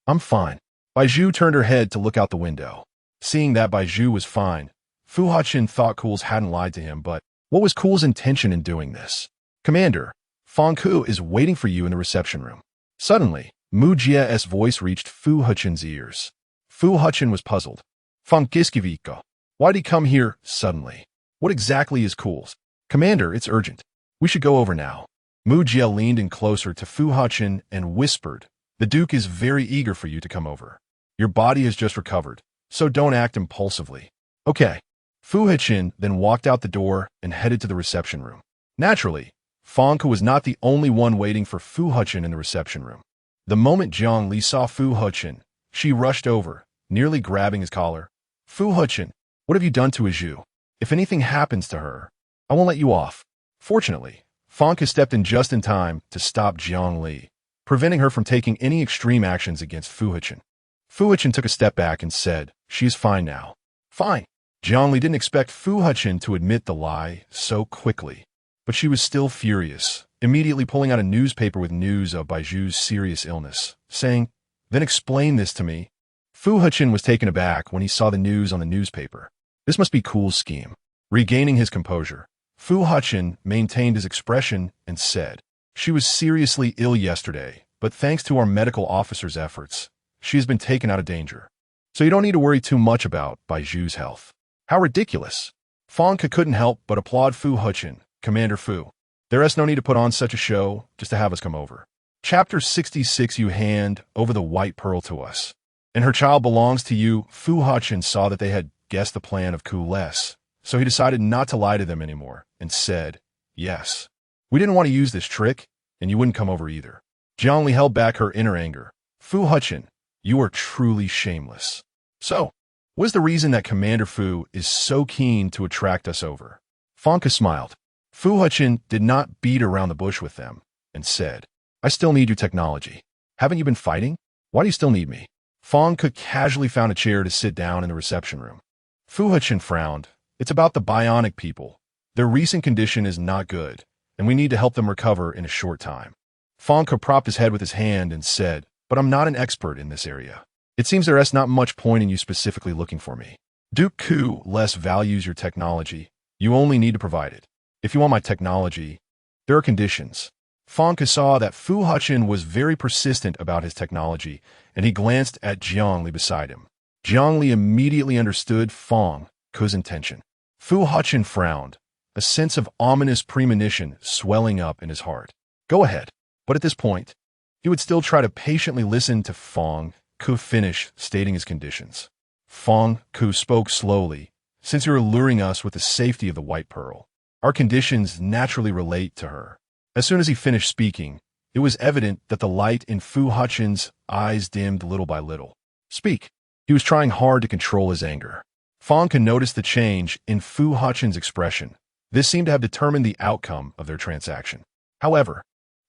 "I'm fine." Bai Zhu turned her head to look out the window. Seeing that Bai Zhu was fine, Fu Hechen thought Cools hadn't lied to him, but what was Cools' intention in doing this? "Commander, Fang Ku is waiting for you in the reception room." Suddenly, Mu Jie's voice reached Fu Hechen's ears. Fu Hechen was puzzled. "Fang Giskivika, why'd he come here suddenly? What exactly is Cools?" "Commander, it's urgent. We should go over now." Mu Jie leaned in closer to Fu Hechen and whispered, "The Duke is very eager for you to come over. Your body has just recovered, so don't act impulsively." "Okay." Fu Hechen then walked out the door and headed to the reception room. Naturally, Fang Ku was not the only one waiting for Fu Hechen in the reception room. The moment Jiang Li saw Fu Hechen, she rushed over, nearly grabbing his collar. "Fu Hechen, what have you done to Zhu? If anything happens to her, I won't let you off." Fortunately, Fang Ku stepped in just in time to stop Jiang Li, preventing her from taking any extreme actions against Fu Hechen. Fu Hechen took a step back and said, "She is fine now." "Fine." Jiang Li didn't expect Fu Hechen to admit the lie so quickly, but she was still furious, immediately pulling out a newspaper with news of Bai Zhu's serious illness, saying, "Then explain this to me." Fu Hechen was taken aback when he saw the news on the newspaper. This must be Cools' scheme. Regaining his composure, Fu Hechen maintained his expression and said, "She was seriously ill yesterday, but thanks to our medical officer's efforts, she has been taken out of danger. So you don't need to worry too much about Bai Zhu's health." How ridiculous! Fang Ku couldn't help but applaud Fu Hechen. "Commander Fu, there is no need to put on such a show just to have us come over." Chapter 66. You hand over the white pearl to us, and her child belongs to you. Fu Hechen saw that they had guessed the plan of CHILDLESS, so he decided not to lie to them anymore and said, "Yes, we didn't want to use this trick, and you wouldn't come over either." Jiang Li held back her inner anger. "Fu Hechen, you are truly shameless. So, what is the reason that Commander Fu is so keen to attract us over?" Fang Ku smiled. Fu Hechen did not beat around the bush with them and said, "I still need your technology. Haven't you been fighting? Why do you still need me?" Fang Ku casually found a chair to sit down in the reception room. Fu Hechen frowned. "It's about the bionic people. Their recent condition is not good, and we need to help them recover in a short time." Fang Ku propped his head with his hand and said, "But I'm not an expert in this area. It seems there is not much point in you specifically looking for me. Duke Ku less values your technology. You only need to provide it. If you want my technology, there are conditions. Fang Ke saw that Fu Hechen was very persistent about his technology, and he glanced at Jiangli beside him. Jiangli immediately understood Fang Ke's intention. Fu Hechen frowned, a sense of ominous premonition swelling up in his heart. Go ahead. But at this point, he would still try to patiently listen to Fang Ke finish stating his conditions. Fang Ke spoke slowly. Since you're luring us with the safety of the White Pearl, our conditions naturally relate to her. As soon as he finished speaking, it was evident that the light in Fu Hechen's eyes dimmed little by little. Speak. He was trying hard to control his anger. Fang Ke noticed the change in Fu Hechen's expression. This seemed to have determined the outcome of their transaction. However,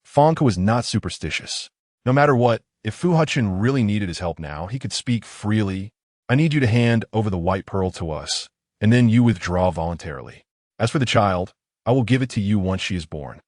Fang Ke was not superstitious. No matter what, if Fu Hechen really needed his help now, he could speak freely. I need you to hand over the White Pearl to us, and then you withdraw voluntarily. As for the child, I will give it to you once she is born.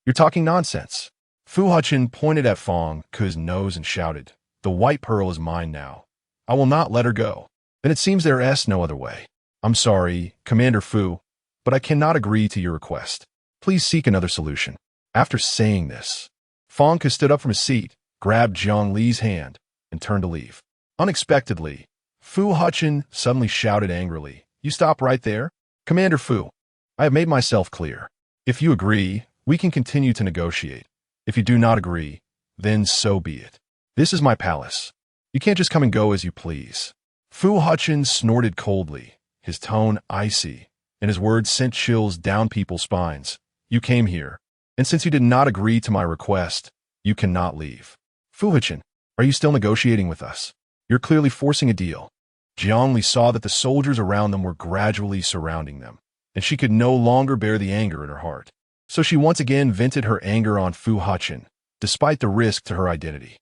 You're talking nonsense. Fu Hechen pointed at Fang Ke's nose and shouted, The White Pearl is mine now. I will not let her go. Then it seems there is no other way. I'm sorry, Commander Fu, but I cannot agree to your request. Please seek another solution. After saying this, Fang Ke stood up from his seat, grabbed Zhang Li's hand, and turned to leave. Unexpectedly, Fu Hechen suddenly shouted angrily, You stop right there? Commander Fu, I have made myself clear. If you agree, we can continue to negotiate. If you do not agree, then so be it. This is my palace. You can't just come and go as you please. Fu Hechen snorted coldly, his tone icy, and his words sent chills down people's spines. You came here, and since you did not agree to my request, you cannot leave. Fu Hechen, are you still negotiating with us? You're clearly forcing a deal. Jiangli saw that the soldiers around them were gradually surrounding them, and she could no longer bear the anger in her heart. So she once again vented her anger on Fu Hechen, despite the risk to her identity.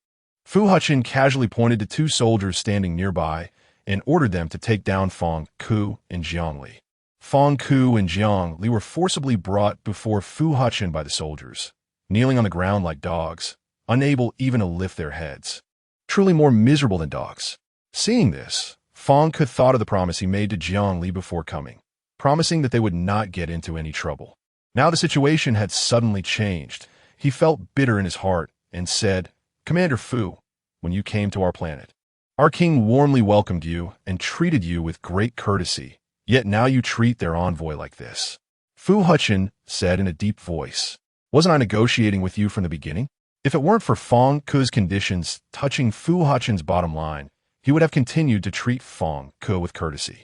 Fu Hechen casually pointed to two soldiers standing nearby and ordered them to take down Fang Ke and Jiangli. Fang Ke and Jiangli were forcibly brought before Fu Hechen by the soldiers, kneeling on the ground like dogs, unable even to lift their heads. Truly more miserable than dogs. Seeing this, Fang Ke thought of the promise he made to Jiangli before coming, promising that they would not get into any trouble. Now the situation had suddenly changed. He felt bitter in his heart and said, Commander Fu, when you came to our planet, our king warmly welcomed you and treated you with great courtesy, yet now you treat their envoy like this. Fu Hechen said in a deep voice, Wasn't I negotiating with you from the beginning? If it weren't for Fang Ke's conditions touching Fu Hechen's bottom line, he would have continued to treat Fang Ke with courtesy.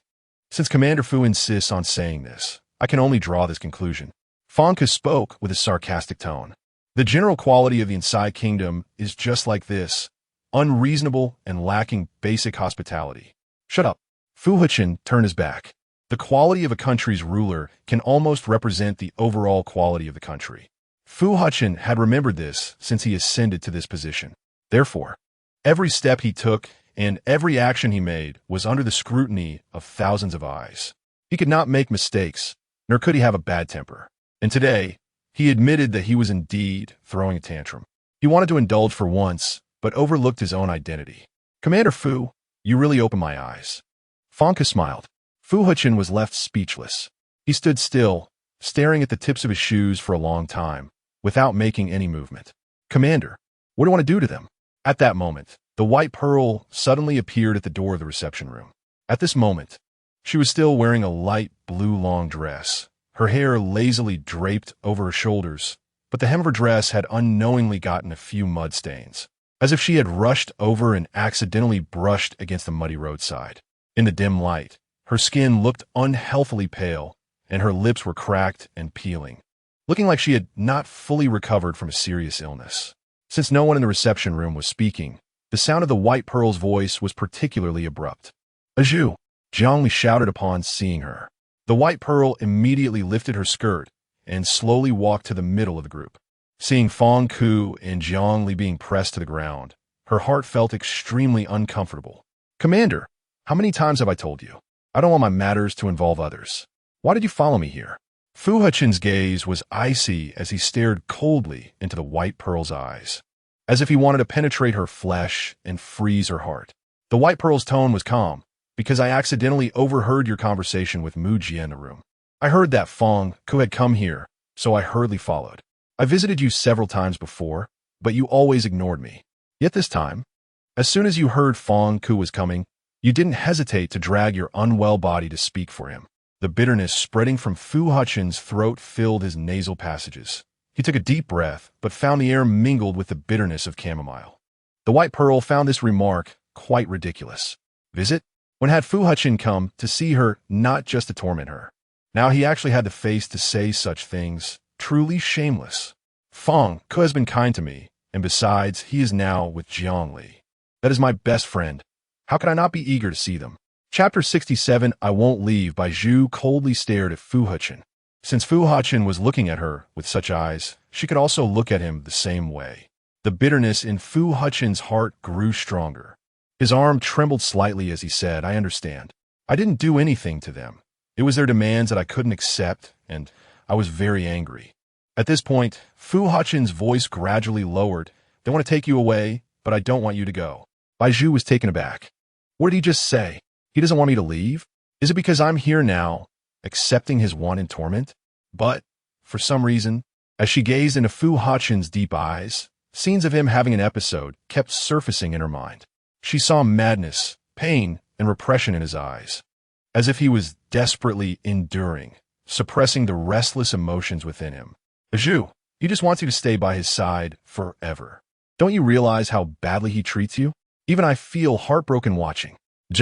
Since Commander Fu insists on saying this, I can only draw this conclusion. Fang Ke spoke with a sarcastic tone. The general quality of the Inside Kingdom is just like this, unreasonable and lacking basic hospitality. Shut up. Fu Hechen turned his back. The quality of a country's ruler can almost represent the overall quality of the country. Fu Hechen had remembered this since he ascended to this position. Therefore, every step he took and every action he made was under the scrutiny of thousands of eyes. He could not make mistakes, nor could he have a bad temper. And today, he admitted that he was indeed throwing a tantrum. He wanted to indulge for once, but overlooked his own identity. Commander Fu, you really opened my eyes. Fang Ke smiled. Fu Hechen was left speechless. He stood still, staring at the tips of his shoes for a long time, without making any movement. Commander, what do you want to do to them? At that moment, the White Pearl suddenly appeared at the door of the reception room. At this moment, she was still wearing a light blue long dress, her hair lazily draped over her shoulders, but the hem of her dress had unknowingly gotten a few mud stains, as if she had rushed over and accidentally brushed against the muddy roadside. In the dim light, her skin looked unhealthily pale, and her lips were cracked and peeling, looking like she had not fully recovered from a serious illness. Since no one in the reception room was speaking, the sound of the White Pearl's voice was particularly abrupt. Zhu, Jiangli shouted upon seeing her. The White Pearl immediately lifted her skirt and slowly walked to the middle of the group. Seeing Fang Ke and Jiangli being pressed to the ground, her heart felt extremely uncomfortable. Commander, how many times have I told you? I don't want my matters to involve others. Why did you follow me here? Fu Hechen's gaze was icy as he stared coldly into the White Pearl's eyes, as if he wanted to penetrate her flesh and freeze her heart. The White Pearl's tone was calm, because I accidentally overheard your conversation with Mu Jie in the room. I heard that Fong Ku had come here, so I hurriedly followed. I visited you several times before, but you always ignored me. Yet this time, as soon as you heard Fong Ku was coming, you didn't hesitate to drag your unwell body to speak for him. The bitterness spreading from Fu Hechen's throat filled his nasal passages. He took a deep breath, but found the air mingled with the bitterness of chamomile. The White Pearl found this remark quite ridiculous. Visit? When had Fu Hechen come to see her, not just to torment her? Now he actually had the face to say such things, truly shameless. Fong Ku has been kind to me, and besides, he is now with Jiang Li. That is my best friend. How could I not be eager to see them? Chapter 67, I Won't Leave. Bai Zhu coldly stared at Fu Hechen. Since Fu Hechen was looking at her with such eyes, she could also look at him the same way. The bitterness in Fu Hechen's heart grew stronger. His arm trembled slightly as he said, I understand. I didn't do anything to them. It was their demands that I couldn't accept, and I was very angry. At this point, Fu Hechen's voice gradually lowered. They want to take you away, but I don't want you to go. Bai Zhu was taken aback. What did he just say? He doesn't want me to leave? Is it because I'm here now, accepting his wanton torment? But, for some reason, as she gazed into Fu Hechen's deep eyes, scenes of him having an episode kept surfacing in her mind. She saw madness, pain, and repression in his eyes, as if he was desperately enduring, suppressing the restless emotions within him. Zhu, he just wants you to stay by his side forever. Don't you realize how badly he treats you? Even I feel heartbroken watching. Bai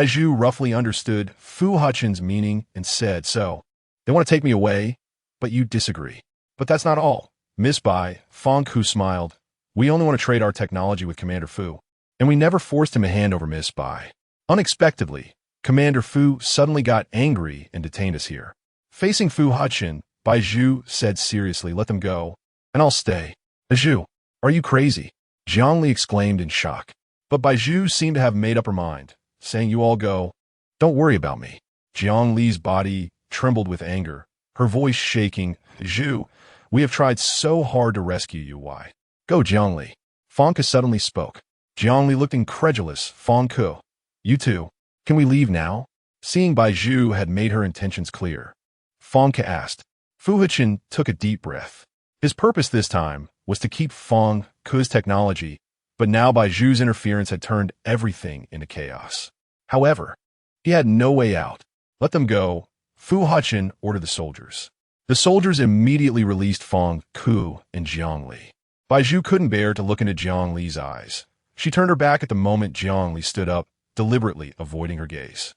Zhu roughly understood Fu Hechen's meaning and said, so, they want to take me away, but you disagree. But that's not all. Miss Bai, Fong Ku smiled. We only want to trade our technology with Commander Fu, and we never forced him to hand over Miss Bai. Unexpectedly, Commander Fu suddenly got angry and detained us here. Facing Fu Hechen, Bai Zhu said seriously, let them go, and I'll stay. Zhu, are you crazy? Jiang Li exclaimed in shock. But Bai Zhu seemed to have made up her mind, saying you all go. Don't worry about me. Jiang Li's body trembled with anger, her voice shaking. Zhu, we have tried so hard to rescue you, why? Go, Jiang Li. Fong Ku suddenly spoke. Jiang Li looked incredulous. Fong Ku, you too. Can we leave now? Seeing Bai Zhu had made her intentions clear, Fong Ku asked. Fu Hechen took a deep breath. His purpose this time was to keep Fong Ku's technology, but now Bai Zhu's interference had turned everything into chaos. However, he had no way out. Let them go, Fu Hechen ordered the soldiers. The soldiers immediately released Fong Ku and Jiang Li. Bai Zhu couldn't bear to look into Jiang Li's eyes. She turned her back at the moment Jiang Li stood up, deliberately avoiding her gaze.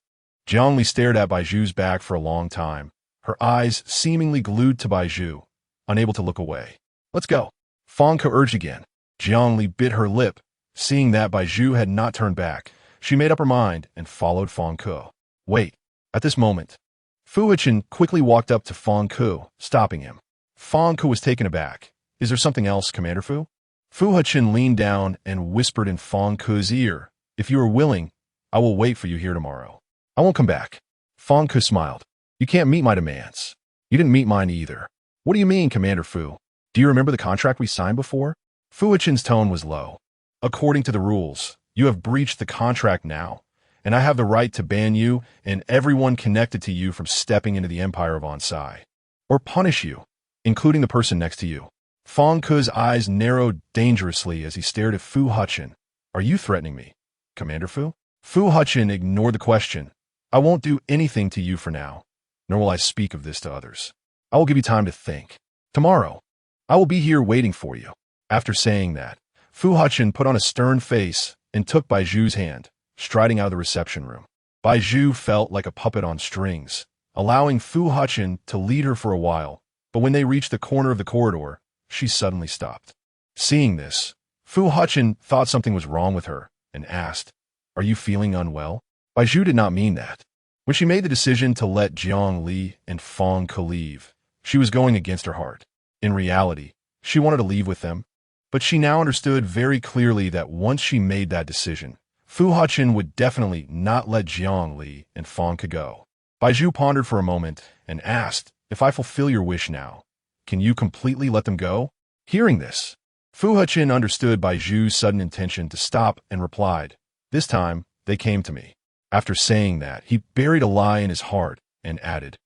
Jiang Li stared at Bai Zhu's back for a long time, her eyes seemingly glued to Bai Zhu, unable to look away. Let's go. Fong Ku urged again. Jiang Li bit her lip. Seeing that Bai Zhu had not turned back, she made up her mind and followed Fong Ku. Wait. At this moment, Fu Hechen quickly walked up to Fong Ku, stopping him. Fong Ku was taken aback. Is there something else, Commander Fu? Fu Hechen leaned down and whispered in Fong Ku's ear, if you are willing, I will wait for you here tomorrow. I won't come back. Fong Ku smiled. You can't meet my demands. You didn't meet mine either. What do you mean, Commander Fu? Do you remember the contract we signed before? Fu Hechen's tone was low. According to the rules, you have breached the contract now, and I have the right to ban you and everyone connected to you from stepping into the empire of Onsai, or punish you, including the person next to you. Fong Ku's eyes narrowed dangerously as he stared at Fu Hechen. Are you threatening me, Commander Fu? Fu Hechen ignored the question. I won't do anything to you for now, nor will I speak of this to others. I will give you time to think. Tomorrow, I will be here waiting for you. After saying that, Fu Hechen put on a stern face and took Bai Zhu's hand, striding out of the reception room. Bai Zhu felt like a puppet on strings, allowing Fu Hechen to lead her for a while, but when they reached the corner of the corridor, she suddenly stopped. Seeing this, Fu Hechen thought something was wrong with her and asked, are you feeling unwell? Bai Zhu did not mean that. When she made the decision to let Jiang Li and Fong Ku leave, she was going against her heart. In reality, she wanted to leave with them, but she now understood very clearly that once she made that decision, Fu Hechen would definitely not let Jiang Li and Fong Ku go. Bai Zhu pondered for a moment and asked, if I fulfill your wish now, can you completely let them go? Hearing this, Fu Hechen understood Bai Zhu's sudden intention to stop and replied, this time, they came to me. After saying that, he buried a lie in his heart and added,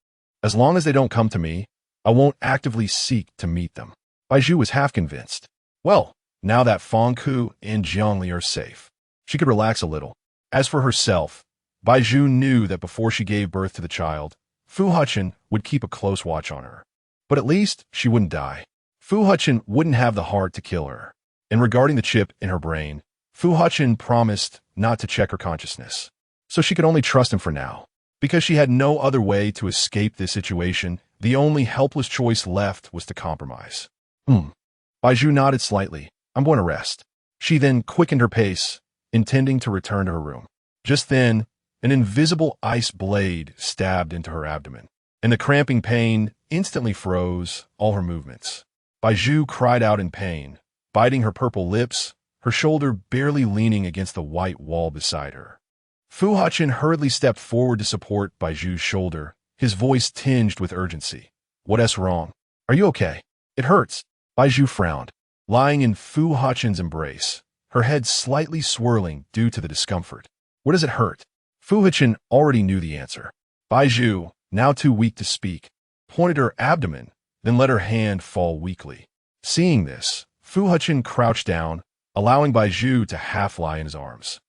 as long as they don't come to me, I won't actively seek to meet them. Bai Zhu was half convinced. Well, now that Feng Ku and Jiangli are safe, she could relax a little. As for herself, Bai Zhu knew that before she gave birth to the child, Fu Hechen would keep a close watch on her. But at least she wouldn't die. Fu Hechen wouldn't have the heart to kill her. And regarding the chip in her brain, Fu Hechen promised not to check her consciousness. So she could only trust him for now. Because she had no other way to escape this situation, the only helpless choice left was to compromise. Bai Zhu nodded slightly. I'm going to rest. She then quickened her pace, intending to return to her room. Just then, an invisible ice blade stabbed into her abdomen, and the cramping pain instantly froze all her movements. Bai Zhu cried out in pain, biting her purple lips, her shoulder barely leaning against the white wall beside her. Fu Hechen hurriedly stepped forward to support Bai Zhu's shoulder, his voice tinged with urgency. What's wrong? Are you okay? It hurts. Bai Zhu frowned, lying in Fu Hechen's embrace, her head slightly swirling due to the discomfort. What does it hurt? Fu Hechen already knew the answer. Bai Zhu, now too weak to speak, pointed her abdomen, then let her hand fall weakly. Seeing this, Fu Hechen crouched down, allowing Bai Zhu to half lie in his arms.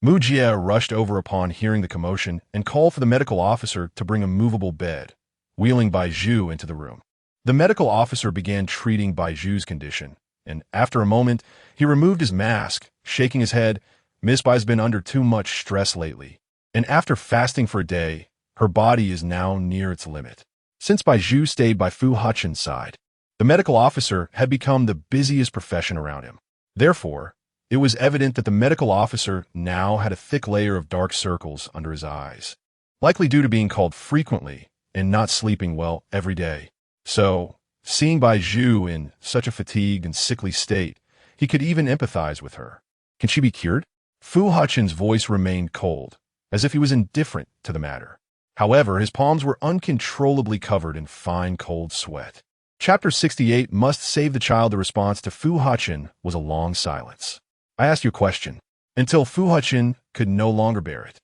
Mu Jie rushed over upon hearing the commotion and called for the medical officer to bring a movable bed, wheeling Bai Zhu into the room. The medical officer began treating Bai Zhu's condition, and after a moment, he removed his mask, shaking his head. Miss Bai's been under too much stress lately, and after fasting for a day, her body is now near its limit. Since Bai Zhu stayed by Fu Hechen's side, the medical officer had become the busiest profession around him. Therefore, it was evident that the medical officer now had a thick layer of dark circles under his eyes, likely due to being called frequently and not sleeping well every day. So, seeing Bai Zhu in such a fatigued and sickly state, he could even empathize with her. Can she be cured? Fu Hechen's voice remained cold, as if he was indifferent to the matter. However, his palms were uncontrollably covered in fine cold sweat. Chapter 68 Must Save the Child. The response to Fu Hechen was a long silence. I asked you a question, until Fu Hechen could no longer bear it.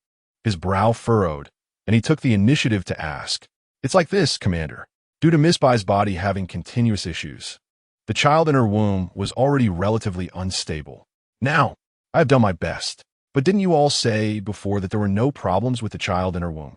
His brow furrowed, and he took the initiative to ask. It's like this, Commander. Due to Miss Bai's body having continuous issues, the child in her womb was already relatively unstable. Now, I have done my best, but didn't you all say before that there were no problems with the child in her womb?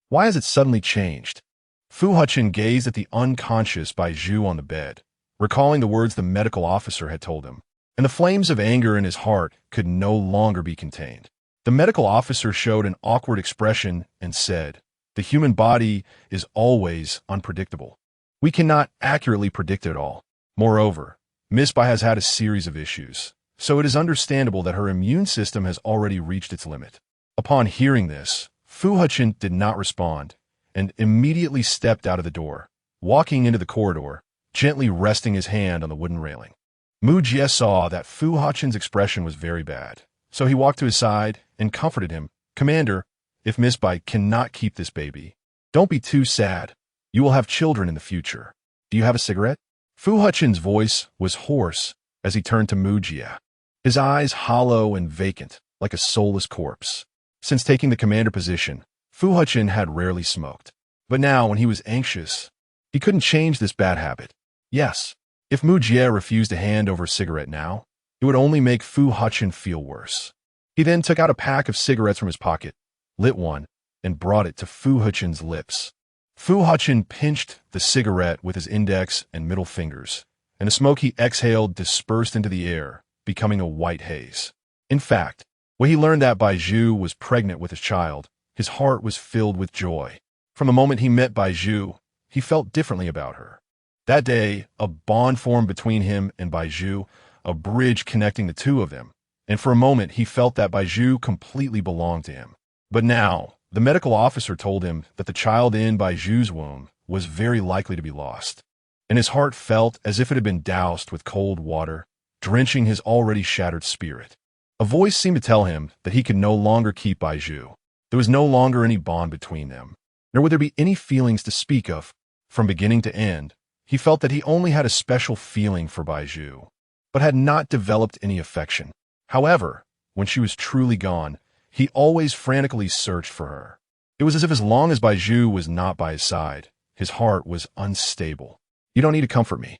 Why has it suddenly changed? Fu Hechen gazed at the unconscious Bai Zhu on the bed, recalling the words the medical officer had told him, and the flames of anger in his heart could no longer be contained. The medical officer showed an awkward expression and said, the human body is always unpredictable. We cannot accurately predict it all. Moreover, Miss Bai has had a series of issues, so it is understandable that her immune system has already reached its limit. Upon hearing this, Fu Hechen did not respond and immediately stepped out of the door, walking into the corridor, gently resting his hand on the wooden railing. Mu Jie saw that Fu Hechen's expression was very bad, so he walked to his side and comforted him. Commander, if Miss Bai cannot keep this baby, don't be too sad. You will have children in the future. Do you have a cigarette? Fu Hechen's voice was hoarse as he turned to Mu Jie, his eyes hollow and vacant, like a soulless corpse. Since taking the commander position, Fu Hechen had rarely smoked. But now, when he was anxious, he couldn't change this bad habit. Yes, if Mu Jie refused to hand over a cigarette now, it would only make Fu Hechen feel worse. He then took out a pack of cigarettes from his pocket, lit one, and brought it to Fu Hechen's lips. Fu Hechen pinched the cigarette with his index and middle fingers, and the smoke he exhaled dispersed into the air, becoming a white haze. In fact, when he learned that Bai Zhu was pregnant with his child, his heart was filled with joy. From the moment he met Bai Zhu, he felt differently about her. That day, a bond formed between him and Bai Zhu, a bridge connecting the two of them, and for a moment he felt that Bai Zhu completely belonged to him. But now, the medical officer told him that the child in Bai Zhu's womb was very likely to be lost, and his heart felt as if it had been doused with cold water, drenching his already shattered spirit. A voice seemed to tell him that he could no longer keep Bai Zhu. There was no longer any bond between them, nor would there be any feelings to speak of. From beginning to end, he felt that he only had a special feeling for Bai Zhu, but had not developed any affection. However, when she was truly gone, He always frantically searched for her. It was as if as long as Bai Zhu was not by his side, his heart was unstable. You don't need to comfort me.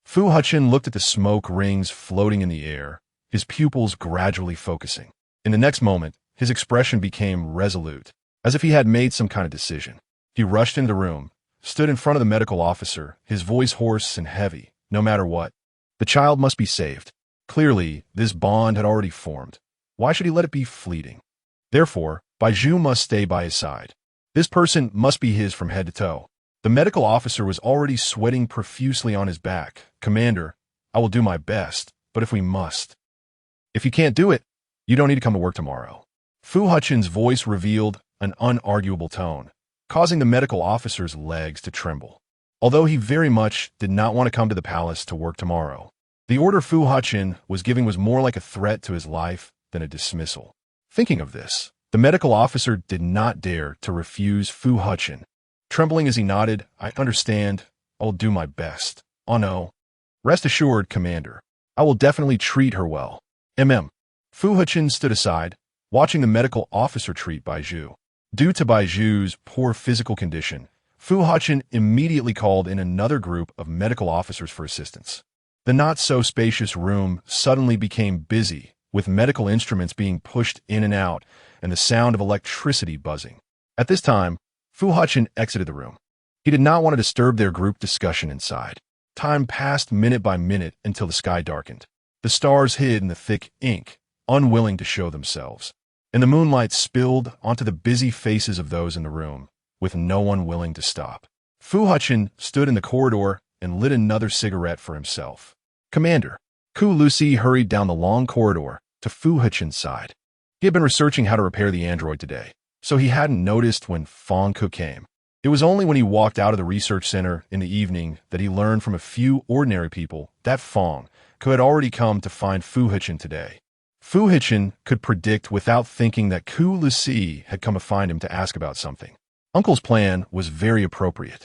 Fu Hechen looked at the smoke rings floating in the air, his pupils gradually focusing. In the next moment, his expression became resolute, as if he had made some kind of decision. He rushed into the room, stood in front of the medical officer, his voice hoarse and heavy. No matter what, the child must be saved. Clearly, this bond had already formed. Why should he let it be fleeting? Therefore, Bai Zhu must stay by his side. This person must be his from head to toe. The medical officer was already sweating profusely on his back. Commander, I will do my best, but if we must. If you can't do it, you don't need to come to work tomorrow. Fu Hechen's voice revealed an unarguable tone, causing the medical officer's legs to tremble. Although he very much did not want to come to the palace to work tomorrow, the order Fu Hechen was giving was more like a threat to his life than a dismissal. Thinking of this, the medical officer did not dare to refuse Fu Hechen. Trembling as he nodded, I understand. I will do my best. Oh no. Rest assured, Commander. I will definitely treat her well. Fu Hechen stood aside, watching the medical officer treat Bai Zhu. Due to Bai Zhu's poor physical condition, Fu Hechen immediately called in another group of medical officers for assistance. The not-so-spacious room suddenly became busy, with medical instruments being pushed in and out and the sound of electricity buzzing. At this time, Fu Hechen exited the room. He did not want to disturb their group discussion inside. Time passed minute by minute until the sky darkened. The stars hid in the thick ink, unwilling to show themselves, and the moonlight spilled onto the busy faces of those in the room, with no one willing to stop. Fu Hechen stood in the corridor and lit another cigarette for himself. Commander, Ku Lucy hurried down the long corridor to Fu Hechen's side. He had been researching how to repair the android today, so he hadn't noticed when Fang Ku came. It was only when he walked out of the research center in the evening that he learned from a few ordinary people that Fang Ku had already come to find Fu Hechen today. Fu Hechen could predict without thinking that Ku Lucy had come to find him to ask about something. Uncle's plan was very appropriate.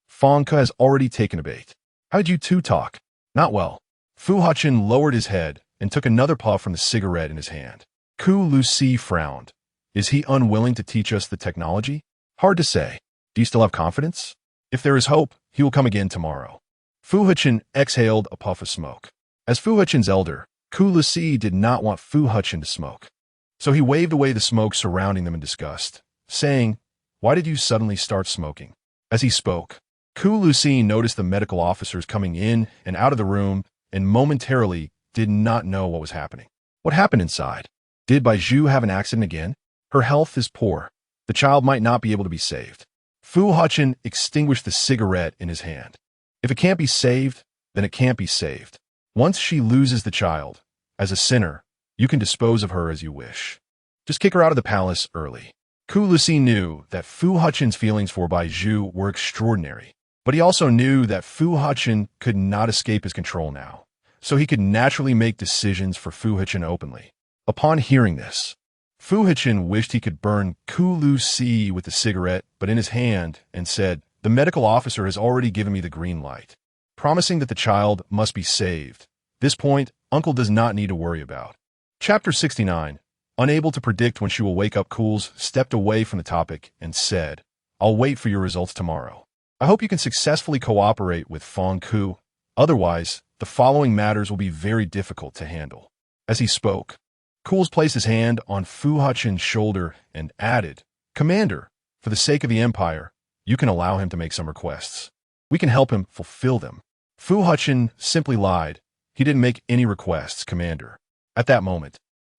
Fang Ku has already taken a bait. How did you two talk? Not well. Fu Hechen lowered his head and took another puff from the cigarette in his hand. Ku Lucy frowned. Is he unwilling to teach us the technology? Hard to say. Do you still have confidence? If there is hope, he will come again tomorrow. Fu Hechen exhaled a puff of smoke. As Fu Hechen's elder, Ku Lucy did not want Fu Hechen to smoke. So he waved away the smoke surrounding them in disgust, saying, Why did you suddenly start smoking? As he spoke, Ku Lucy noticed the medical officers coming in and out of the room and momentarily did not know what was happening. What happened inside? Did Bai Zhu have an accident again? Her health is poor. The child might not be able to be saved. Fu Hechen extinguished the cigarette in his hand. If it can't be saved, then it can't be saved. Once she loses the child, as a sinner, you can dispose of her as you wish. Just kick her out of the palace early. Ku Lucy knew that Fu Hechen's feelings for Bai Zhu were extraordinary, but he also knew that Fu Hechen could not escape his control now, so he could naturally make decisions for Fu Hechen openly. Upon hearing this, Fu Hechen wished he could burn Ku Lucy with the cigarette, but in his hand, and said, The medical officer has already given me the green light, promising that the child must be saved. This point, Uncle does not need to worry about. Chapter 69. Unable to predict when she will wake up, Cools stepped away from the topic and said, I'll wait for your results tomorrow. I hope you can successfully cooperate with Fang Ku. Otherwise, the following matters will be very difficult to handle. As he spoke, Cools placed his hand on Fu Hechen's shoulder and added, Commander, for the sake of the Empire, you can allow him to make some requests. We can help him fulfill them. Fu Hechen simply lied. He didn't make any requests, Commander. At that moment,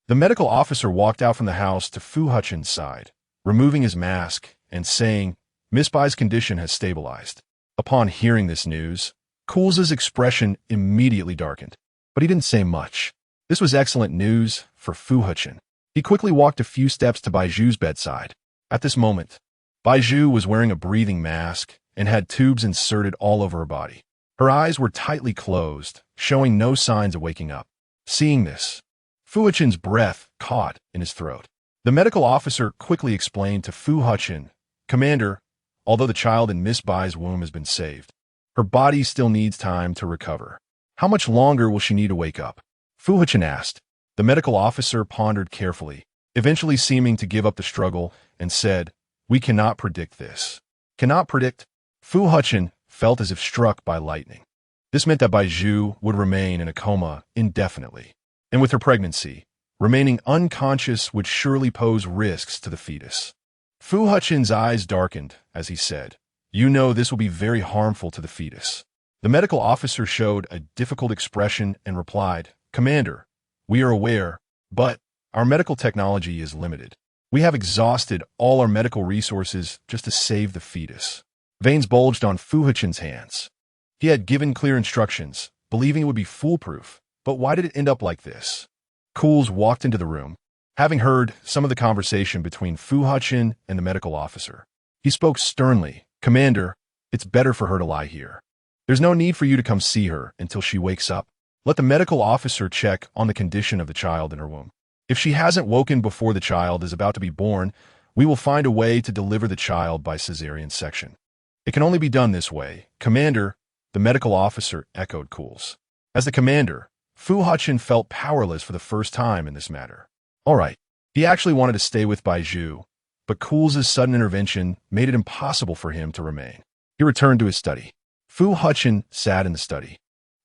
the medical officer walked out from the house to Fu Hechen's side, removing his mask and saying, Miss Bai's condition has stabilized. Upon hearing this news, Cools's expression immediately darkened, but he didn't say much. This was excellent news for Fu Hechen. He quickly walked a few steps to Bai Zhu's bedside. At this moment, Bai Zhu was wearing a breathing mask and had tubes inserted all over her body. Her eyes were tightly closed, showing no signs of waking up. Seeing this, Fu Hechen's breath caught in his throat. The medical officer quickly explained to Fu Hechen, Commander, although the child in Miss Bai's womb has been saved, her body still needs time to recover. How much longer will she need to wake up? Fu Hechen asked. The medical officer pondered carefully. eventually seeming to give up the struggle, and said, "We cannot predict this." Cannot predict? Fu Hechen felt as if struck by lightning. This meant that Bai Zhu would remain in a coma indefinitely. And with her pregnancy, remaining unconscious would surely pose risks to the fetus. Fu Hechen's eyes darkened as he said, "You know this will be very harmful to the fetus." The medical officer showed a difficult expression and replied, "Commander, we are aware, but our medical technology is limited. We have exhausted all our medical resources just to save the fetus." Veins bulged on Fu Hechen's hands. He had given clear instructions, believing it would be foolproof, but why did it end up like this? Cools walked into the room, having heard some of the conversation between Fu Hechen and the medical officer. He spoke sternly, "Commander, it's better for her to lie here. There's no need for you to come see her until she wakes up. Let the medical officer check on the condition of the child in her womb. If she hasn't woken before the child is about to be born, we will find a way to deliver the child by cesarean section. It can only be done this way." "Commander," the medical officer echoed Cools. As the commander, Fu Hechen felt powerless for the first time in this matter. All right, he actually wanted to stay with Bai Zhu, but Cools' sudden intervention made it impossible for him to remain. He returned to his study. Fu Hechen sat in the study,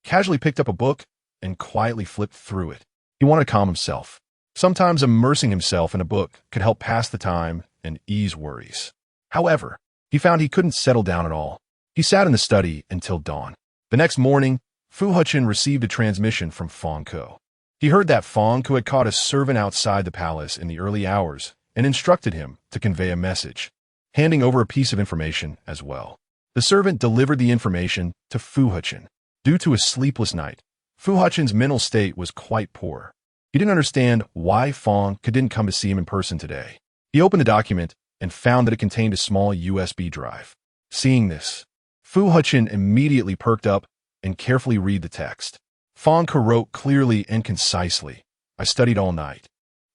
casually picked up a book, and quietly flipped through it. He wanted to calm himself. Sometimes immersing himself in a book could help pass the time and ease worries. However, he found he couldn't settle down at all. He sat in the study until dawn. The next morning, Fu Hechen received a transmission from Fong Ke. He heard that Fong Ke had caught a servant outside the palace in the early hours and instructed him to convey a message, handing over a piece of information as well. The servant delivered the information to Fu Hechen. Due to a sleepless night, Fu Hechen's mental state was quite poor. He didn't understand why Fong Ke didn't come to see him in person today. He opened the document and found that it contained a small USB drive. Seeing this, Fu Hechen immediately perked up and carefully read the text. Fong Ke wrote clearly and concisely, "I studied all night.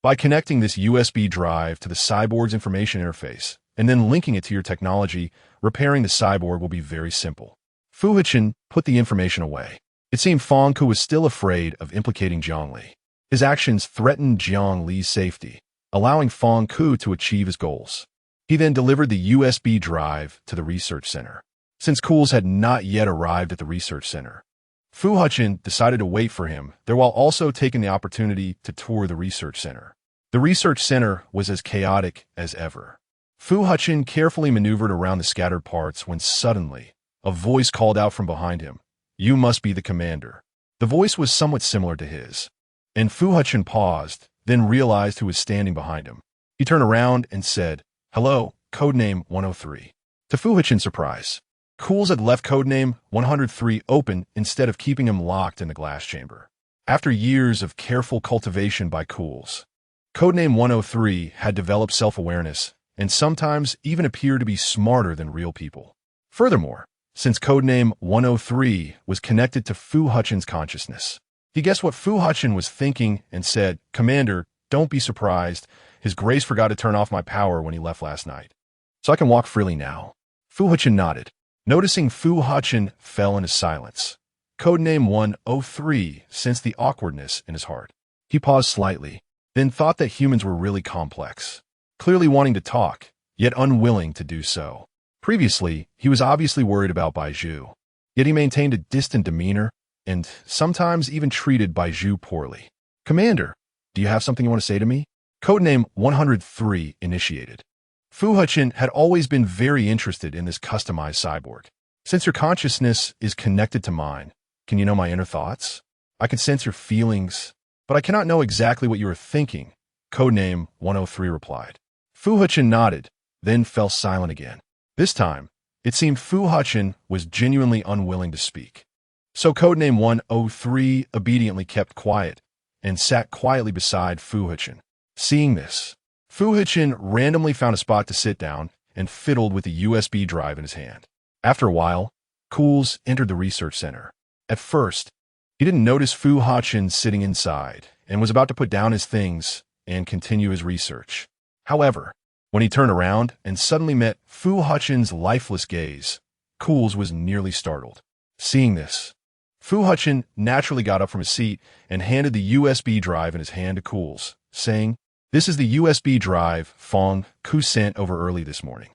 By connecting this USB drive to the cyborg's information interface and then linking it to your technology, repairing the cyborg will be very simple." Fu Hechen put the information away. It seemed Fong Ke was still afraid of implicating Jiang Li. His actions threatened Jiang Li's safety, allowing Fong Ke to achieve his goals. He then delivered the USB drive to the research center. Since Cools had not yet arrived at the research center, Fu Hechen decided to wait for him there while also taking the opportunity to tour the research center. The research center was as chaotic as ever. Fu Hechen carefully maneuvered around the scattered parts when suddenly a voice called out from behind him, "You must be the commander." The voice was somewhat similar to his, and Fu Hechen paused, then realized who was standing behind him. He turned around and said, "Hello, codename 103. To Fu Hechen's surprise, Cools had left codename 103 open instead of keeping him locked in the glass chamber. After years of careful cultivation by Cools, codename 103 had developed self-awareness and sometimes even appeared to be smarter than real people. Furthermore, since codename 103 was connected to Fu Hechen's consciousness, he guessed what Fu Hechen was thinking and said, "Commander, don't be surprised. His Grace forgot to turn off my power when he left last night, so I can walk freely now." Fu Hechen nodded. Noticing Fu Hechen fell into silence, codename 103 sensed the awkwardness in his heart. He paused slightly, then thought that humans were really complex, clearly wanting to talk, yet unwilling to do so. Previously, he was obviously worried about Bai Zhu, yet he maintained a distant demeanor and sometimes even treated Bai Zhu poorly. "Commander, do you have something you want to say to me?" Codename 103 initiated. Fu Hechen had always been very interested in this customized cyborg. "Since your consciousness is connected to mine, can you know my inner thoughts? I can sense your feelings, but I cannot know exactly what you are thinking," codename 103 replied. Fu Hechen nodded, then fell silent again. This time, it seemed Fu Hechen was genuinely unwilling to speak. So codename 103 obediently kept quiet and sat quietly beside Fu Hechen. Seeing this, Fu Hechen randomly found a spot to sit down and fiddled with the USB drive in his hand. After a while, Cools entered the research center. At first, he didn't notice Fu Hechen sitting inside and was about to put down his things and continue his research. However, when he turned around and suddenly met Fu Hechen's lifeless gaze, Cools was nearly startled. Seeing this, Fu Hechen naturally got up from his seat and handed the USB drive in his hand to Cools, saying, This is the USB drive Fong Ku sent over early this morning.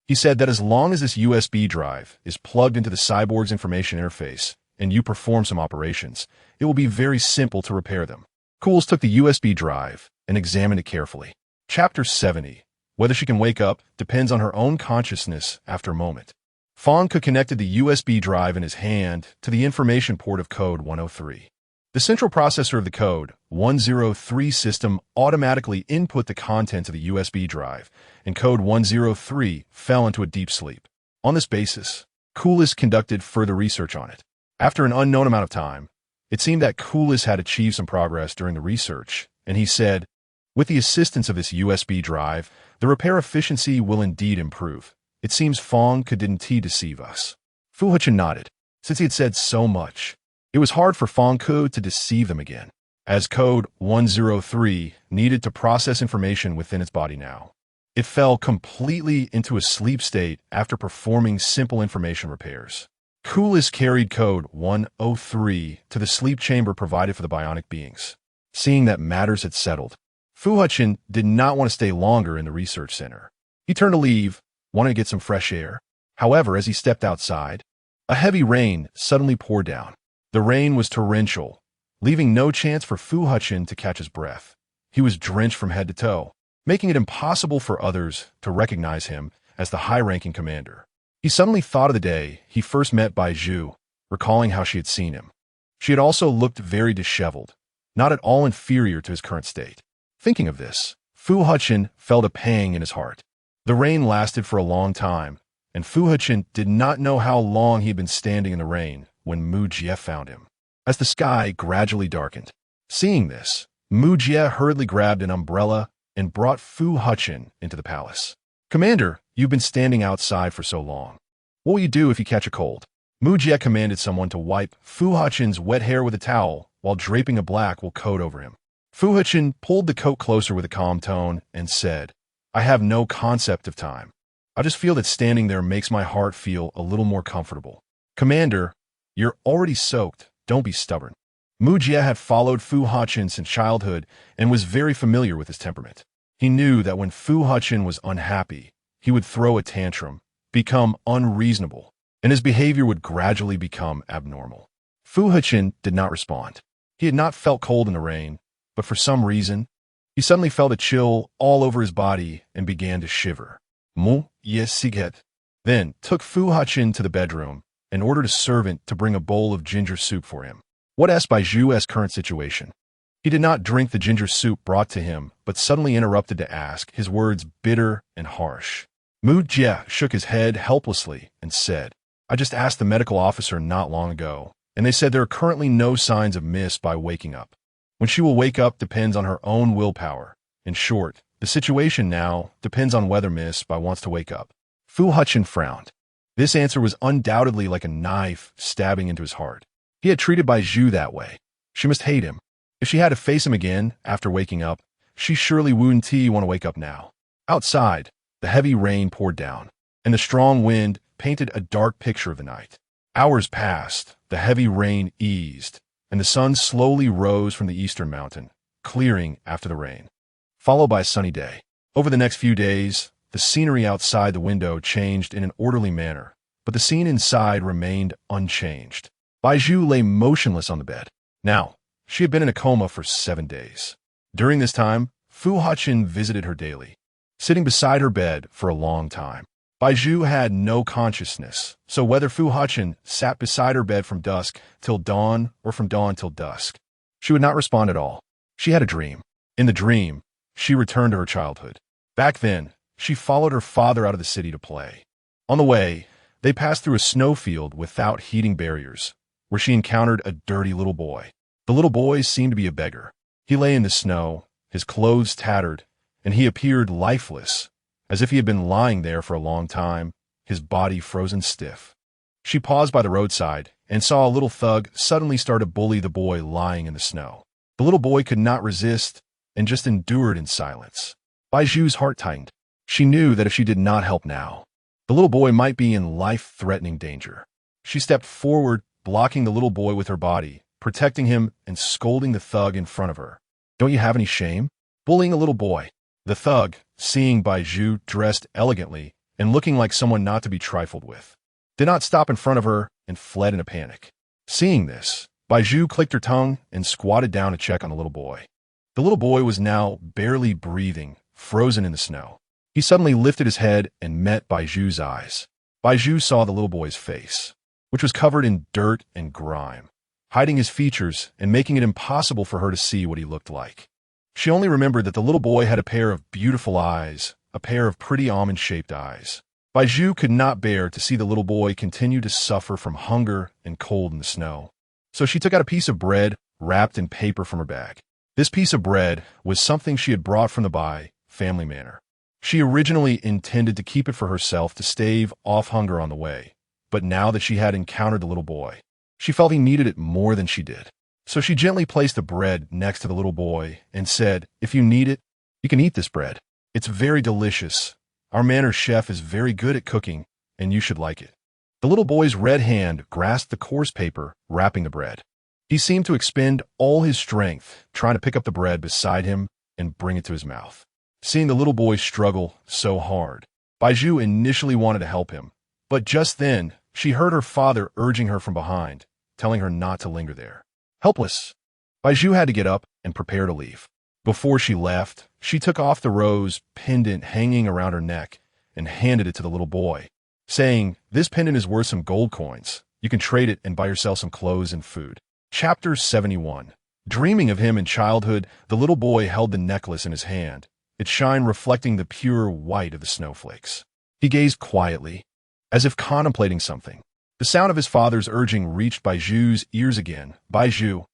He said that as long as this USB drive is plugged into the cyborg's information interface and you perform some operations, it will be very simple to repair them. Cools took the USB drive and examined it carefully. Chapter 70. Whether she can wake up depends on her own consciousness after a moment. Fong Ku connected the USB drive in his hand to the information port of code 103. The central processor of the code 103 system automatically input the contents of the USB drive, and code 103 fell into a deep sleep. On this basis, CHILDLESS conducted further research on it. After an unknown amount of time, it seemed that CHILDLESS had achieved some progress during the research, and he said, with the assistance of this USB drive, the repair efficiency will indeed improve. It seems Fong Ku didn't deceive us. Fu Hechen nodded. Since he had said so much, it was hard for Fong Ku to deceive them again, as code 103 needed to process information within its body now. It fell completely into a sleep state after performing simple information repairs. CHILDLESS carried code 103 to the sleep chamber provided for the bionic beings. Seeing that matters had settled, Fu Hechen did not want to stay longer in the research center. He turned to leave, wanting to get some fresh air. However, as he stepped outside, a heavy rain suddenly poured down. The rain was torrential, leaving no chance for Fu Hechen to catch his breath. He was drenched from head to toe, making it impossible for others to recognize him as the high-ranking commander. He suddenly thought of the day he first met Bai Zhu, recalling how she had seen him. She had also looked very disheveled, not at all inferior to his current state. Thinking of this, Fu Hechen felt a pang in his heart. The rain lasted for a long time, and Fu Hechen did not know how long he had been standing in the rain when Mu Jie found him. As the sky gradually darkened, seeing this, Mu Jie hurriedly grabbed an umbrella and brought Fu Hechen into the palace. Commander, you've been standing outside for so long. What will you do if you catch a cold? Mu Jie commanded someone to wipe Fu Hechen's wet hair with a towel while draping a black wool coat over him. Fu Hechen pulled the coat closer with a calm tone and said, I have no concept of time. I just feel that standing there makes my heart feel a little more comfortable. Commander, you're already soaked. Don't be stubborn. Mu Jie had followed Fu Hechen since childhood and was very familiar with his temperament. He knew that when Fu Hechen was unhappy, he would throw a tantrum, become unreasonable, and his behavior would gradually become abnormal. Fu Hechen did not respond. He had not felt cold in the rain, but for some reason, he suddenly felt a chill all over his body and began to shiver. Mu Jie siget, then took Fu Hechen to the bedroom and ordered a servant to bring a bowl of ginger soup for him. What asked Bai Zhu's current situation? He did not drink the ginger soup brought to him, but suddenly interrupted to ask, his words bitter and harsh. Mu Jie shook his head helplessly and said, I just asked the medical officer not long ago, and they said there are currently no signs of Miss Bai waking up. When she will wake up depends on her own willpower. In short, the situation now depends on whether Miss Bai wants to wake up. Fu Hechen frowned. This answer was undoubtedly like a knife stabbing into his heart. He had treated Bai Zhu that way. She must hate him. If she had to face him again after waking up, she surely wouldn't want to wake up now. Outside, the heavy rain poured down, and the strong wind painted a dark picture of the night. Hours passed, the heavy rain eased, and the sun slowly rose from the eastern mountain, clearing after the rain, followed by a sunny day. Over the next few days, the scenery outside the window changed in an orderly manner, but the scene inside remained unchanged. Bai Zhu lay motionless on the bed. Now, she had been in a coma for 7 days. During this time, Fu Hechen visited her daily, sitting beside her bed for a long time. Bai Zhu had no consciousness, so whether Fu Hechen sat beside her bed from dusk till dawn or from dawn till dusk, she would not respond at all. She had a dream. In the dream, she returned to her childhood. Back then, she followed her father out of the city to play. On the way, they passed through a snowfield without heating barriers, where she encountered a dirty little boy. The little boy seemed to be a beggar. He lay in the snow, his clothes tattered, and he appeared lifeless, as if he had been lying there for a long time, his body frozen stiff. She paused by the roadside and saw a little thug suddenly start to bully the boy lying in the snow. The little boy could not resist and just endured in silence. Bai Zhu's heart tightened. She knew that if she did not help now, the little boy might be in life-threatening danger. She stepped forward, blocking the little boy with her body, protecting him and scolding the thug in front of her. Don't you have any shame? bullying a little boy. The thug, seeing Bai Zhu dressed elegantly and looking like someone not to be trifled with, did not stop in front of her and fled in a panic. Seeing this, Bai Zhu clicked her tongue and squatted down to check on the little boy. The little boy was now barely breathing, frozen in the snow. He suddenly lifted his head and met Bai Zhu's eyes. Bai Zhu saw the little boy's face, which was covered in dirt and grime, hiding his features and making it impossible for her to see what he looked like. She only remembered that the little boy had a pair of beautiful eyes, a pair of pretty almond-shaped eyes. Bai Zhu could not bear to see the little boy continue to suffer from hunger and cold in the snow. So she took out a piece of bread wrapped in paper from her bag. This piece of bread was something she had brought from the Bai family manor. She originally intended to keep it for herself to stave off hunger on the way, but now that she had encountered the little boy, she felt he needed it more than she did. So she gently placed the bread next to the little boy and said, "If you need it, you can eat this bread. It's very delicious. Our manor chef is very good at cooking, and you should like it." The little boy's red hand grasped the coarse paper wrapping the bread. He seemed to expend all his strength trying to pick up the bread beside him and bring it to his mouth. Seeing the little boy struggle so hard, Bai Zhu initially wanted to help him, but just then she heard her father urging her from behind, telling her not to linger there. Helpless, Bai Zhu had to get up and prepare to leave. Before she left, she took off the rose pendant hanging around her neck and handed it to the little boy, saying, "This pendant is worth some gold coins. You can trade it and buy yourself some clothes and food." Chapter 71. Dreaming of him in childhood, the little boy held the necklace in his hand, its shine reflecting the pure white of the snowflakes. He gazed quietly, as if contemplating something. The sound of his father's urging reached Bai Zhu's ears again. "Bai Zhu,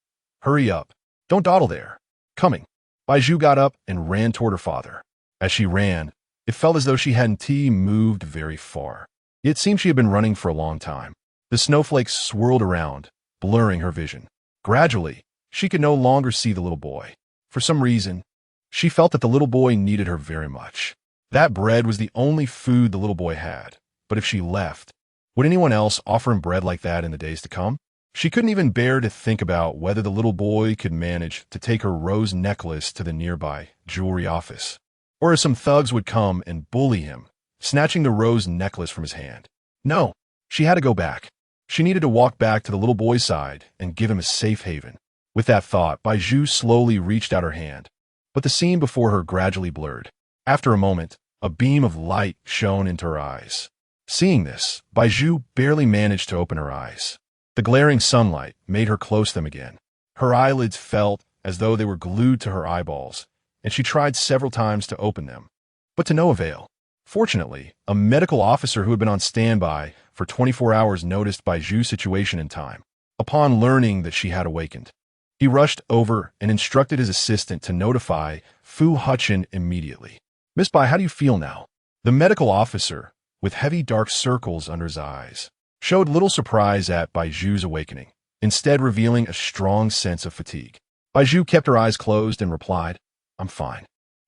hurry up. Don't dawdle there. Coming." Bai Zhu got up and ran toward her father. As she ran, it felt as though she hadn't moved very far. It seemed she had been running for a long time. The snowflakes swirled around, blurring her vision. Gradually, she could no longer see the little boy. For some reason, she felt that the little boy needed her very much. That bread was the only food the little boy had, but if she left, would anyone else offer him bread like that in the days to come? She couldn't even bear to think about whether the little boy could manage to take her rose necklace to the nearby jewelry office, or if some thugs would come and bully him, snatching the rose necklace from his hand. No, she had to go back. She needed to walk back to the little boy's side and give him a safe haven. With that thought, Bai Zhu slowly reached out her hand, but the scene before her gradually blurred. After a moment, a beam of light shone into her eyes. Seeing this, Bai Zhu barely managed to open her eyes. The glaring sunlight made her close them again. Her eyelids felt as though they were glued to her eyeballs, and she tried several times to open them, but to no avail. Fortunately, a medical officer who had been on standby for 24 hours noticed Bai Zhu's situation in time. Upon learning that she had awakened, he rushed over and instructed his assistant to notify Fu Hechen immediately. "Miss Bai, how do you feel now?" The medical officer, with heavy dark circles under his eyes, showed little surprise at Bai Zhu's awakening, instead revealing a strong sense of fatigue. Bai Zhu kept her eyes closed and replied, "I'm fine."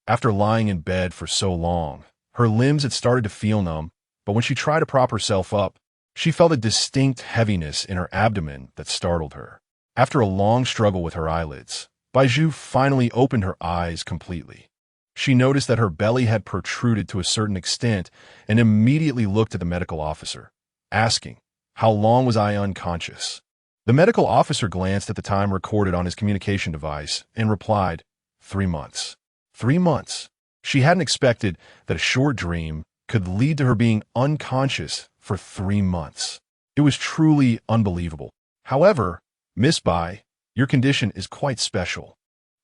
After lying in bed for so long, her limbs had started to feel numb, but when she tried to prop herself up, she felt a distinct heaviness in her abdomen that startled her. After a long struggle with her eyelids, Bai Zhu finally opened her eyes completely. She noticed that her belly had protruded to a certain extent and immediately looked at the medical officer, asking, "How long was I unconscious?" The medical officer glanced at the time recorded on his communication device and replied, 3 months. 3 months. She hadn't expected that a short dream could lead to her being unconscious for 3 months. It was truly unbelievable. However, Miss Bai, your condition is quite special,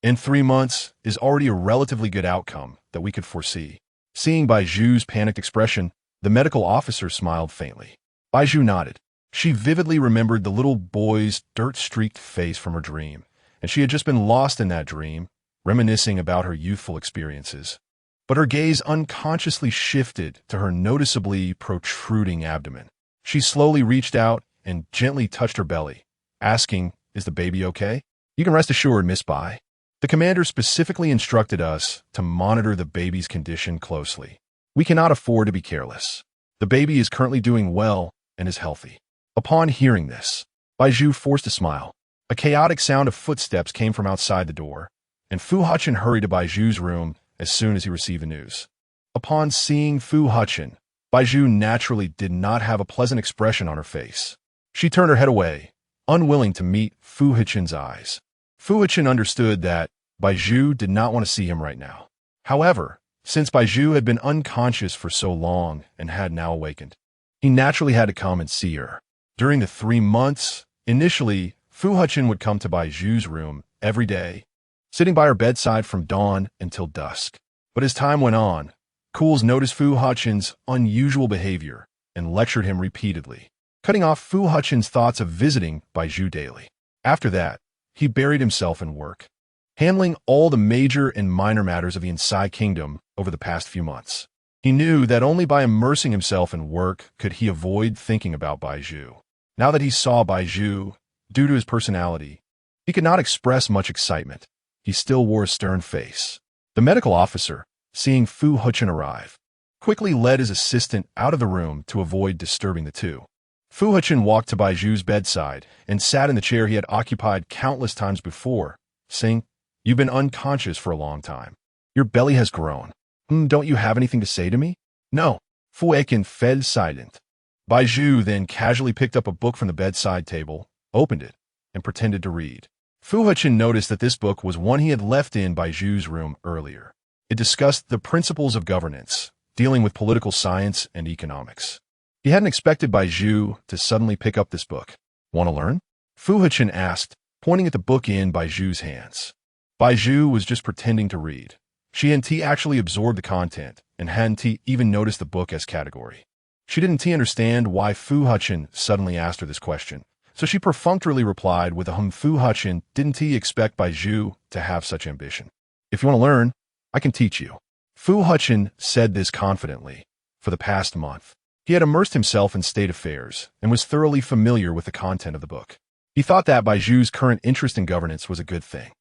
and 3 months is already a relatively good outcome that we could foresee. Seeing Bai Zhu's panicked expression, the medical officer smiled faintly. Bai Zhu nodded. She vividly remembered the little boy's dirt-streaked face from her dream, and she had just been lost in that dream, reminiscing about her youthful experiences. But her gaze unconsciously shifted to her noticeably protruding abdomen. She slowly reached out and gently touched her belly, asking, "Is the baby okay?" "You can rest assured, Miss Bai. The commander specifically instructed us to monitor the baby's condition closely. We cannot afford to be careless. The baby is currently doing well and is healthy." Upon hearing this, Bai Zhu forced a smile. A chaotic sound of footsteps came from outside the door, and Fu Hechen hurried to Bai Zhu's room as soon as he received the news. Upon seeing Fu Hechen, Bai Zhu naturally did not have a pleasant expression on her face. She turned her head away, unwilling to meet Fu Hechen's eyes. Fu Hechen understood that Bai Zhu did not want to see him right now. However, since Bai Zhu had been unconscious for so long and had now awakened, he naturally had to come and see her. During the 3 months, initially, Fu Hechen would come to Bai Zhu's room every day, sitting by her bedside from dawn until dusk. But as time went on, Cools noticed Fu Hechen's unusual behavior and lectured him repeatedly, cutting off Fu Hechen's thoughts of visiting Bai Zhu daily. After that, he buried himself in work, handling all the major and minor matters of the Inside Kingdom over the past few months. He knew that only by immersing himself in work could he avoid thinking about Bai Zhu. Now that he saw Bai Zhu, due to his personality, he could not express much excitement. He still wore a stern face. The medical officer, seeing Fu Hechen arrive, quickly led his assistant out of the room to avoid disturbing the two. Fu Hechen walked to Bai Zhu's bedside and sat in the chair he had occupied countless times before, saying, "You've been unconscious for a long time. Your belly has grown. Don't you have anything to say to me?" "No." Fu Hechen fell silent. Bai Zhu then casually picked up a book from the bedside table, opened it, and pretended to read. Fu Hechen noticed that this book was one he had left in Bai Zhu's room earlier. It discussed the principles of governance, dealing with political science and economics. He hadn't expected Bai Zhu to suddenly pick up this book. "Want to learn?" Fu Hechen asked, pointing at the book in Bai Zhu's hands. Bai Zhu was just pretending to read. She hadn't actually absorbed the content and hadn't even noticed the book as category. She didn't understand why Fu Hechen suddenly asked her this question, so she perfunctorily replied with a Fu Hechen didn't expect Bai Zhu to have such ambition. "If you want to learn, I can teach you." Fu Hechen said this confidently. For the past month, he had immersed himself in state affairs and was thoroughly familiar with the content of the book. He thought that Bai Zhu's current interest in governance was a good thing.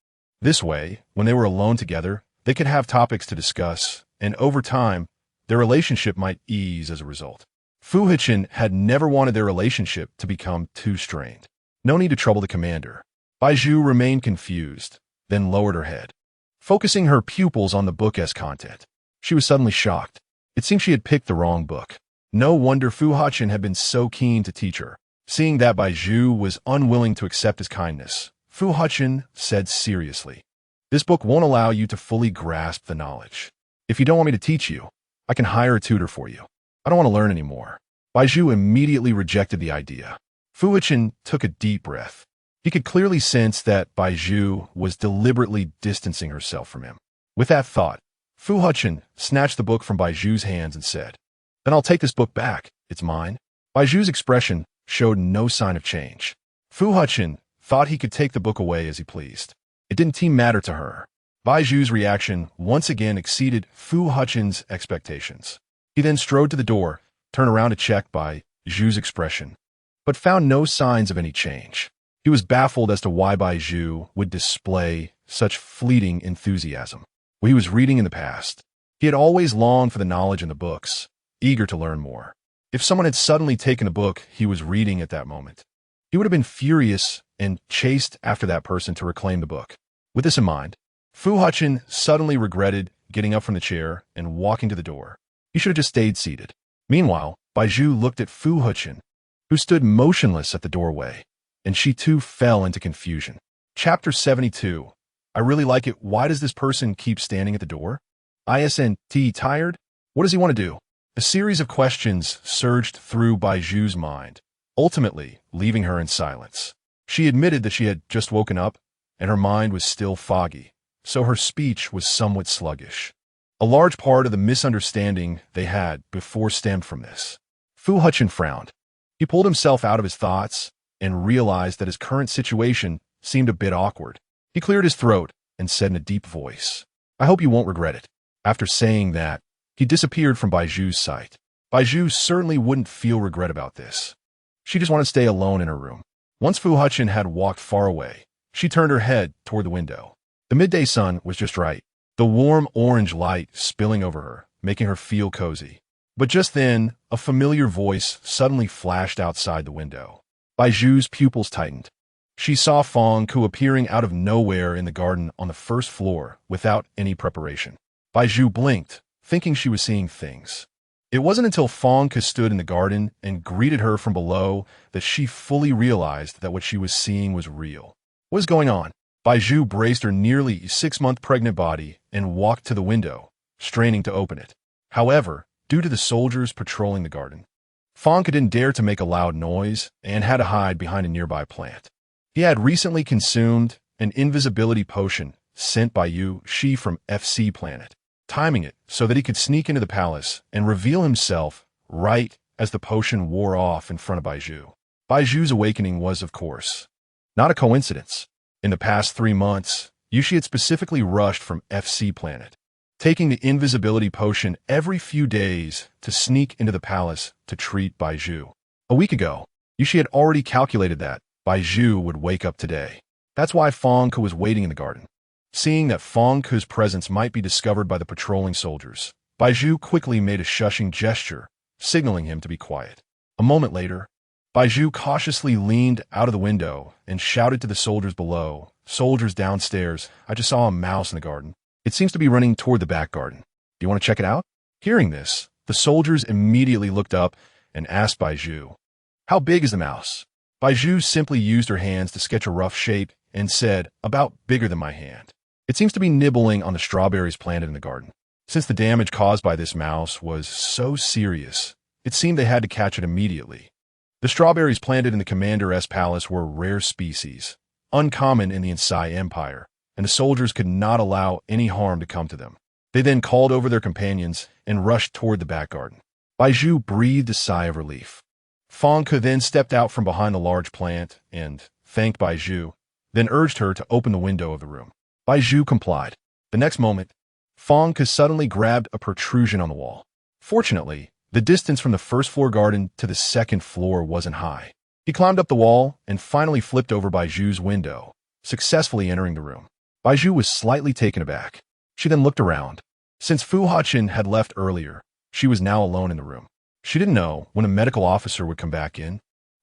This way, when they were alone together, they could have topics to discuss, and over time, their relationship might ease as a result. Fu Hechen had never wanted their relationship to become too strained. No need to trouble the commander. Bai Zhu remained confused, then lowered her head, focusing her pupils on the book as content. She was suddenly shocked. It seemed she had picked the wrong book. No wonder Fu Hechen had been so keen to teach her. Seeing that Bai Zhu was unwilling to accept his kindness, Fu Hechen said seriously, "This book won't allow you to fully grasp the knowledge. If you don't want me to teach you, I can hire a tutor for you. I don't want to learn anymore." Bai Zhu immediately rejected the idea. Fu Hechen took a deep breath. He could clearly sense that Bai Zhu was deliberately distancing herself from him. With that thought, Fu Hechen snatched the book from Bai Zhu's hands and said, "Then I'll take this book back. It's mine." Bai Zhu's expression showed no sign of change. Fu Hechen thought he could take the book away as he pleased. It didn't matter to her. Bai Zhu's reaction once again exceeded Fu Hechen's expectations. He then strode to the door, turned around to check Bai Zhu's expression, but found no signs of any change. He was baffled as to why Bai Zhu would display such fleeting enthusiasm. What he was reading in the past, he had always longed for the knowledge in the books, eager to learn more. If someone had suddenly taken the book he was reading at that moment, he would have been furious and chased after that person to reclaim the book. With this in mind, Fu Hechen suddenly regretted getting up from the chair and walking to the door. He should have just stayed seated. Meanwhile, Bai Zhu looked at Fu Hechen, who stood motionless at the doorway, and she too fell into confusion. Chapter 72. I really like it. Why does this person keep standing at the door? Isn't tired? What does he want to do? A series of questions surged through Bai Zhu's mind, ultimately leaving her in silence. She admitted that she had just woken up, and her mind was still foggy, so her speech was somewhat sluggish. A large part of the misunderstanding they had before stemmed from this. Fu Hechen frowned. He pulled himself out of his thoughts and realized that his current situation seemed a bit awkward. He cleared his throat and said in a deep voice, "I hope you won't regret it." After saying that, he disappeared from Bai Zhu's sight. Bai Zhu certainly wouldn't feel regret about this. She just wanted to stay alone in her room. Once Fu Hechen had walked far away, she turned her head toward the window. The midday sun was just right, the warm orange light spilling over her, making her feel cozy. But just then, a familiar voice suddenly flashed outside the window. Bai Zhu's pupils tightened. She saw Fong Ku appearing out of nowhere in the garden on the first floor without any preparation. Bai Zhu blinked, thinking she was seeing things. It wasn't until Fong Ku stood in the garden and greeted her from below that she fully realized that what she was seeing was real. What is going on? Bai Zhu braced her nearly 6-month pregnant body and walked to the window, straining to open it. However, due to the soldiers patrolling the garden, Fong Ku didn't dare to make a loud noise and had to hide behind a nearby plant. He had recently consumed an invisibility potion sent by She from FC planet, timing it so that he could sneak into the palace and reveal himself right as the potion wore off in front of Bai Zhu. Bai Zhu's awakening was, of course, not a coincidence. In the past 3 months, She had specifically rushed from FC planet, taking the invisibility potion every few days to sneak into the palace to treat Bai Zhu. A week ago, She had already calculated that Bai Zhu would wake up today. That's why Fong Ku was waiting in the garden. Seeing that Fong Ku's presence might be discovered by the patrolling soldiers, Bai Zhu quickly made a shushing gesture, signaling him to be quiet. A moment later, Bai Zhu cautiously leaned out of the window and shouted to the soldiers below, "Soldiers downstairs, I just saw a mouse in the garden. It seems to be running toward the back garden. Do you want to check it out?" Hearing this, the soldiers immediately looked up and asked Bai Zhu, "How big is the mouse?" Bai Zhu simply used her hands to sketch a rough shape and said, "About bigger than my hand. It seems to be nibbling on the strawberries planted in the garden." Since the damage caused by this mouse was so serious, it seemed they had to catch it immediately. The strawberries planted in the Commander's palace were a rare species, uncommon in the Insai Empire, and the soldiers could not allow any harm to come to them. They then called over their companions and rushed toward the back garden. Bai Zhu breathed a sigh of relief. Fong Ku then stepped out from behind the large plant and thanked Bai Zhu, then urged her to open the window of the room. Bai Zhu complied. The next moment, Fong Ku suddenly grabbed a protrusion on the wall. Fortunately, the distance from the first-floor garden to the second floor wasn't high. He climbed up the wall and finally flipped over Bai Zhu's window, successfully entering the room. Bai Zhu was slightly taken aback. She then looked around. Since Fu Hechen had left earlier, she was now alone in the room. She didn't know when a medical officer would come back in,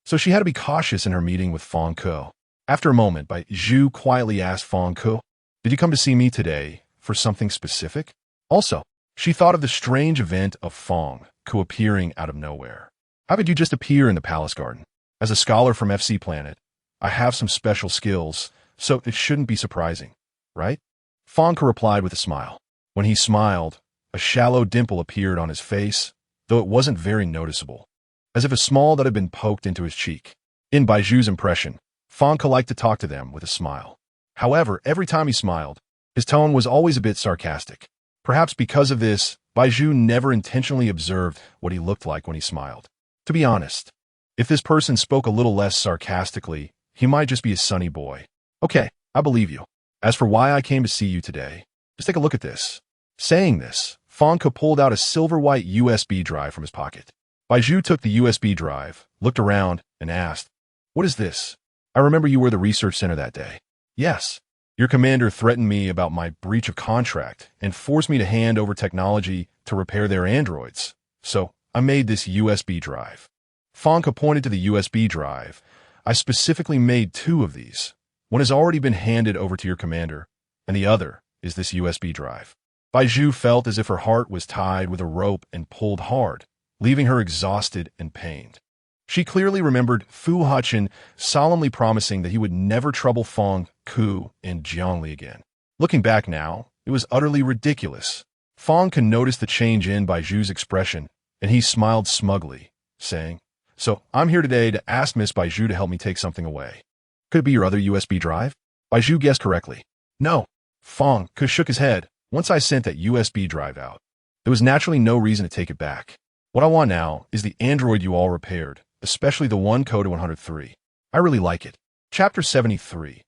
so she had to be cautious in her meeting with Fong Ku. After a moment, Bai Zhu quietly asked Fong Ku, "Did you come to see me today for something specific?" Also, she thought of the strange event of Fong Ku appearing out of nowhere. How could you just appear in the palace garden? As a scholar from FC Planet, I have some special skills, so it shouldn't be surprising, right? Fong Ku replied with a smile. When he smiled, a shallow dimple appeared on his face, though it wasn't very noticeable, as if a small that had been poked into his cheek. In Bai Zhu's impression, Fong Ku liked to talk to them with a smile. However, every time he smiled, his tone was always a bit sarcastic. Perhaps because of this, Bai Zhu never intentionally observed what he looked like when he smiled. To be honest, if this person spoke a little less sarcastically, he might just be a sunny boy. Okay, I believe you. As for why I came to see you today, just take a look at this. Saying this, Fong Ku pulled out a silver-white USB drive from his pocket. Bai Zhu took the USB drive, looked around, and asked, "What is this? I remember you were the research center that day." "Yes. Your commander threatened me about my breach of contract and forced me to hand over technology to repair their androids. So I made this USB drive." Fong Ku pointed to the USB drive. "I specifically made 2 of these. One has already been handed over to your commander, and the other is this USB drive." Bai Zhu felt as if her heart was tied with a rope and pulled hard, leaving her exhausted and pained. She clearly remembered Fu Hechen solemnly promising that he would never trouble Fong Ku and Jiangli again. Looking back now, it was utterly ridiculous. Fong Ku noticed the change in Bai Zhu's expression, and he smiled smugly, saying, "So I'm here today to ask Miss Bai Zhu to help me take something away. Could it be your other USB drive?" Bai Zhu guessed correctly. "No." Fong Ku shook his head. "Once I sent that USB drive out, there was naturally no reason to take it back. What I want now is the android you all repaired, especially the one coded 103. I really like it." Chapter 73.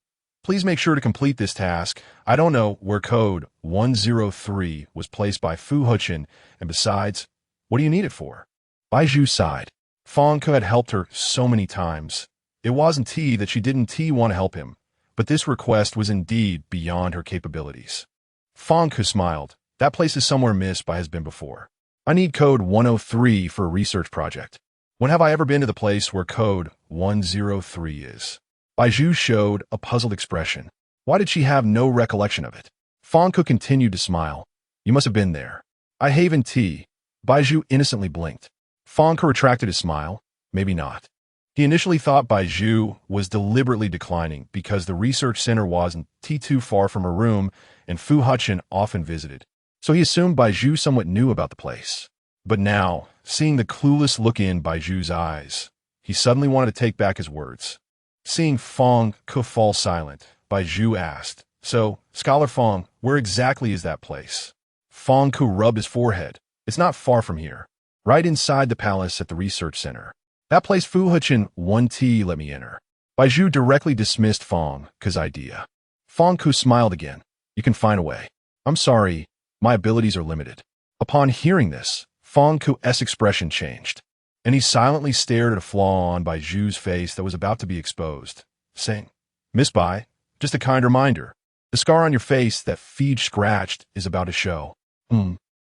Please make sure to complete this task. I don't know where code 103 was placed by Fu Hechen, and besides, what do you need it for? Bai Zhu sighed. Fong Ku had helped her so many times. It wasn't that she didn't want to help him, but this request was indeed beyond her capabilities. Fong Ku smiled. "That place is somewhere Miss Bai has been before. I need code 103 for a research project. When have I ever been to the place where code 103 is?" Bai Zhu showed a puzzled expression. Why did she have no recollection of it? Fang Ke continued to smile. You must have been there. I haven't tea. Bai Zhu innocently blinked. Fang Ke retracted his smile. Maybe not. He initially thought Bai Zhu was deliberately declining because the research center wasn't too far from her room and Fu Hechen often visited. So he assumed Bai Zhu somewhat knew about the place. But now, seeing the clueless look in Bai Zhu's eyes, he suddenly wanted to take back his words. Seeing Fang Ke fall silent, Bai Zhu asked, So, Scholar Fang, where exactly is that place? Fang Ke rubbed his forehead. It's not far from here. Right inside the palace at the research center. That place Fu Hechen 1T let me enter. Bai Zhu directly dismissed Fang Ke's idea. Fang Ke smiled again. You can find a way. I'm sorry, my abilities are limited. Upon hearing this, Fang Ke's expression changed, and he silently stared at a flaw on Bai Zhu's face that was about to be exposed, saying, Miss Bai, just a kind reminder. The scar on your face that Feed scratched is about to show.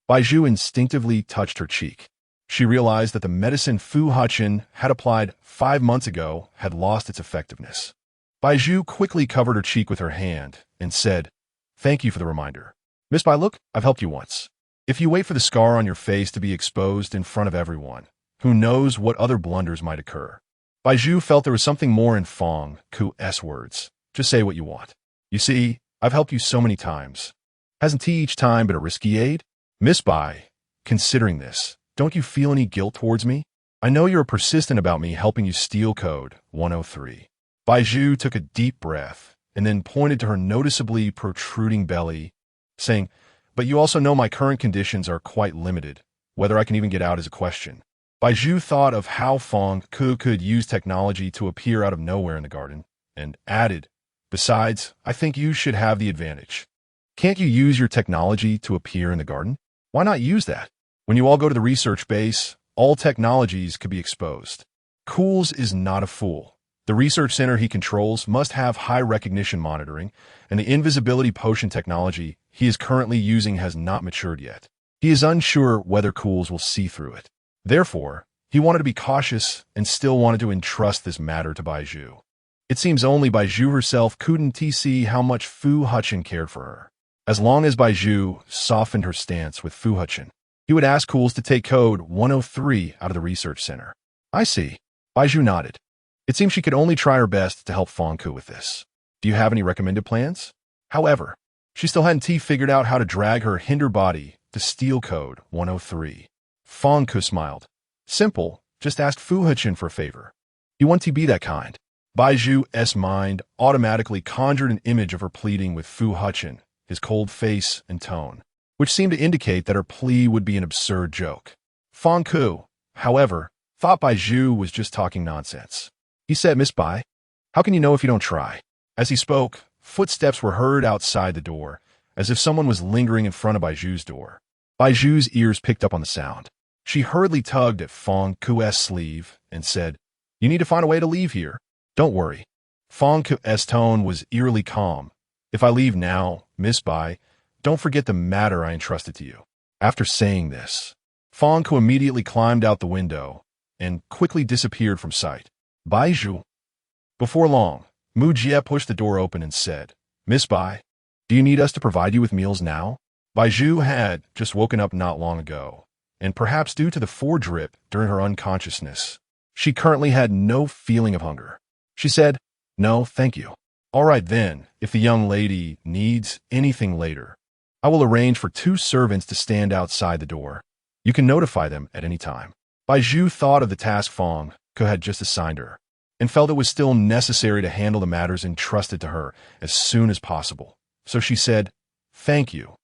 Bai Zhu instinctively touched her cheek. She realized that the medicine Fu Hechen had applied 5 months ago had lost its effectiveness. Bai Zhu quickly covered her cheek with her hand and said, Thank you for the reminder. Miss Bai, look, I've helped you once. If you wait for the scar on your face to be exposed in front of everyone, who knows what other blunders might occur. Bai Zhu felt there was something more in Fang Ke's words. Just say what you want. You see, I've helped you so many times. Hasn't tea each time been a risky aid? Miss Bai, considering this, don't you feel any guilt towards me? I know you're persistent about me helping you steal code 103. Bai Zhu took a deep breath and then pointed to her noticeably protruding belly, saying, But you also know my current conditions are quite limited. Whether I can even get out is a question. Bai Zhu thought of how Fang Ke could use technology to appear out of nowhere in the garden, and added, Besides, I think you should have the advantage. Can't you use your technology to appear in the garden? Why not use that? When you all go to the research base, all technologies could be exposed. Cools is not a fool. The research center he controls must have high recognition monitoring, and the invisibility potion technology he is currently using has not matured yet. He is unsure whether Cools will see through it. Therefore, he wanted to be cautious and still wanted to entrust this matter to Bai Zhu. It seems only Bai Zhu herself couldn't see how much Fu Hechen cared for her. As long as Bai Zhu softened her stance with Fu Hechen, he would ask Cools to take code 103 out of the research center. I see. Bai Zhu nodded. It seems she could only try her best to help Fang Ke with this. Do you have any recommended plans? However, she still hadn't figured out how to drag her hinder body to steal code 103. Fang Ke smiled. Simple, just ask Fu Hechen for a favor. You want to be that kind. Bai Zhu's mind automatically conjured an image of her pleading with Fu Hechen, his cold face and tone, which seemed to indicate that her plea would be an absurd joke. Fang Ke, however, thought Bai Zhu was just talking nonsense. He said, Miss Bai, how can you know if you don't try? As he spoke, footsteps were heard outside the door, as if someone was lingering in front of Bai Zhu's door. Bai Zhu's ears picked up on the sound. She hurriedly tugged at Fang Ke's sleeve and said, You need to find a way to leave here. Don't worry. Fang Ke's tone was eerily calm. If I leave now, Miss Bai, don't forget the matter I entrusted to you. After saying this, Fang Ke immediately climbed out the window and quickly disappeared from sight. Bai Zhu. Before long, Mu Jie pushed the door open and said, Miss Bai, do you need us to provide you with meals now? Bai Zhu had just woken up not long ago, and perhaps due to the foredrip during her unconsciousness, she currently had no feeling of hunger. She said, No, thank you. All right then, if the young lady needs anything later, I will arrange for 2 servants to stand outside the door. You can notify them at any time. Bai Zhu thought of the task Fang Ke had just assigned her, and felt it was still necessary to handle the matters entrusted to her as soon as possible. So she said, Thank you.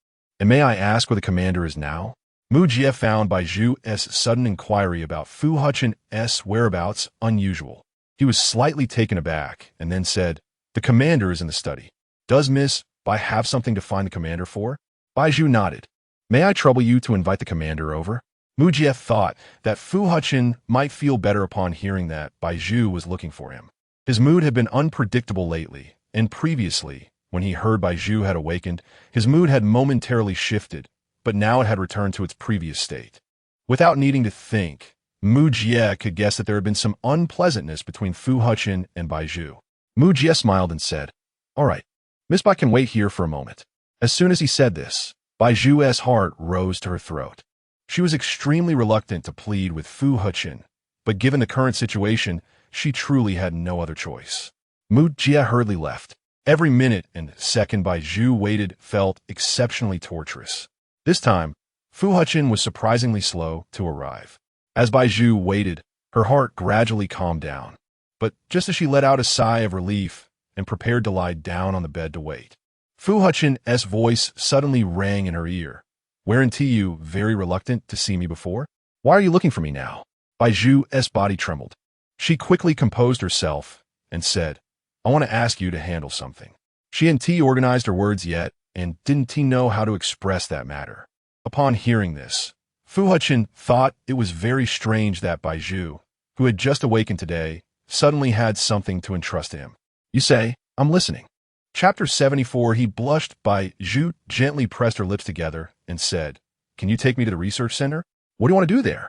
And may I ask where the commander is now? Mu Jie found Bai Zhu's sudden inquiry about Fu Hechen's whereabouts unusual. He was slightly taken aback and then said, The commander is in the study. Does Miss Bai have something to find the commander for? Bai Zhu nodded. May I trouble you to invite the commander over? Mu Jie thought that Fu Hechen might feel better upon hearing that Bai Zhu was looking for him. His mood had been unpredictable lately, and previously, when he heard Bai Zhu had awakened, his mood had momentarily shifted, but now it had returned to its previous state. Without needing to think, Mu Jie could guess that there had been some unpleasantness between Fu Hechen and Bai Zhu. Mu Jie smiled and said, "All right, Miss Bai can wait here for a moment." As soon as he said this, Bai Zhu's heart rose to her throat. She was extremely reluctant to plead with Fu Hechen, but given the current situation, she truly had no other choice. Mu Jie hurriedly left. Every minute and second Bai Zhu waited felt exceptionally torturous. This time, Fu Hechen was surprisingly slow to arrive. As Bai Zhu waited, her heart gradually calmed down. But just as she let out a sigh of relief and prepared to lie down on the bed to wait, Fu Hechen's voice suddenly rang in her ear. "Weren't you very reluctant to see me before? Why are you looking for me now?" Bai Zhu's body trembled. She quickly composed herself and said, "I want to ask you to handle something." She hadn't organized her words yet and didn't know how to express that matter. Upon hearing this, Fu Hechen thought it was very strange that Bai Zhu, who had just awakened today, suddenly had something to entrust to him. "You say, I'm listening." Chapter 74. He blushed. Bai Zhu gently pressed her lips together and said, "Can you take me to the research center? What do you want to do there?"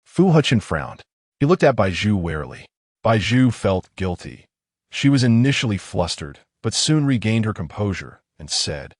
Fu Hechen frowned. He looked at Bai Zhu warily. Bai Zhu felt guilty. She was initially flustered, but soon regained her composure and said,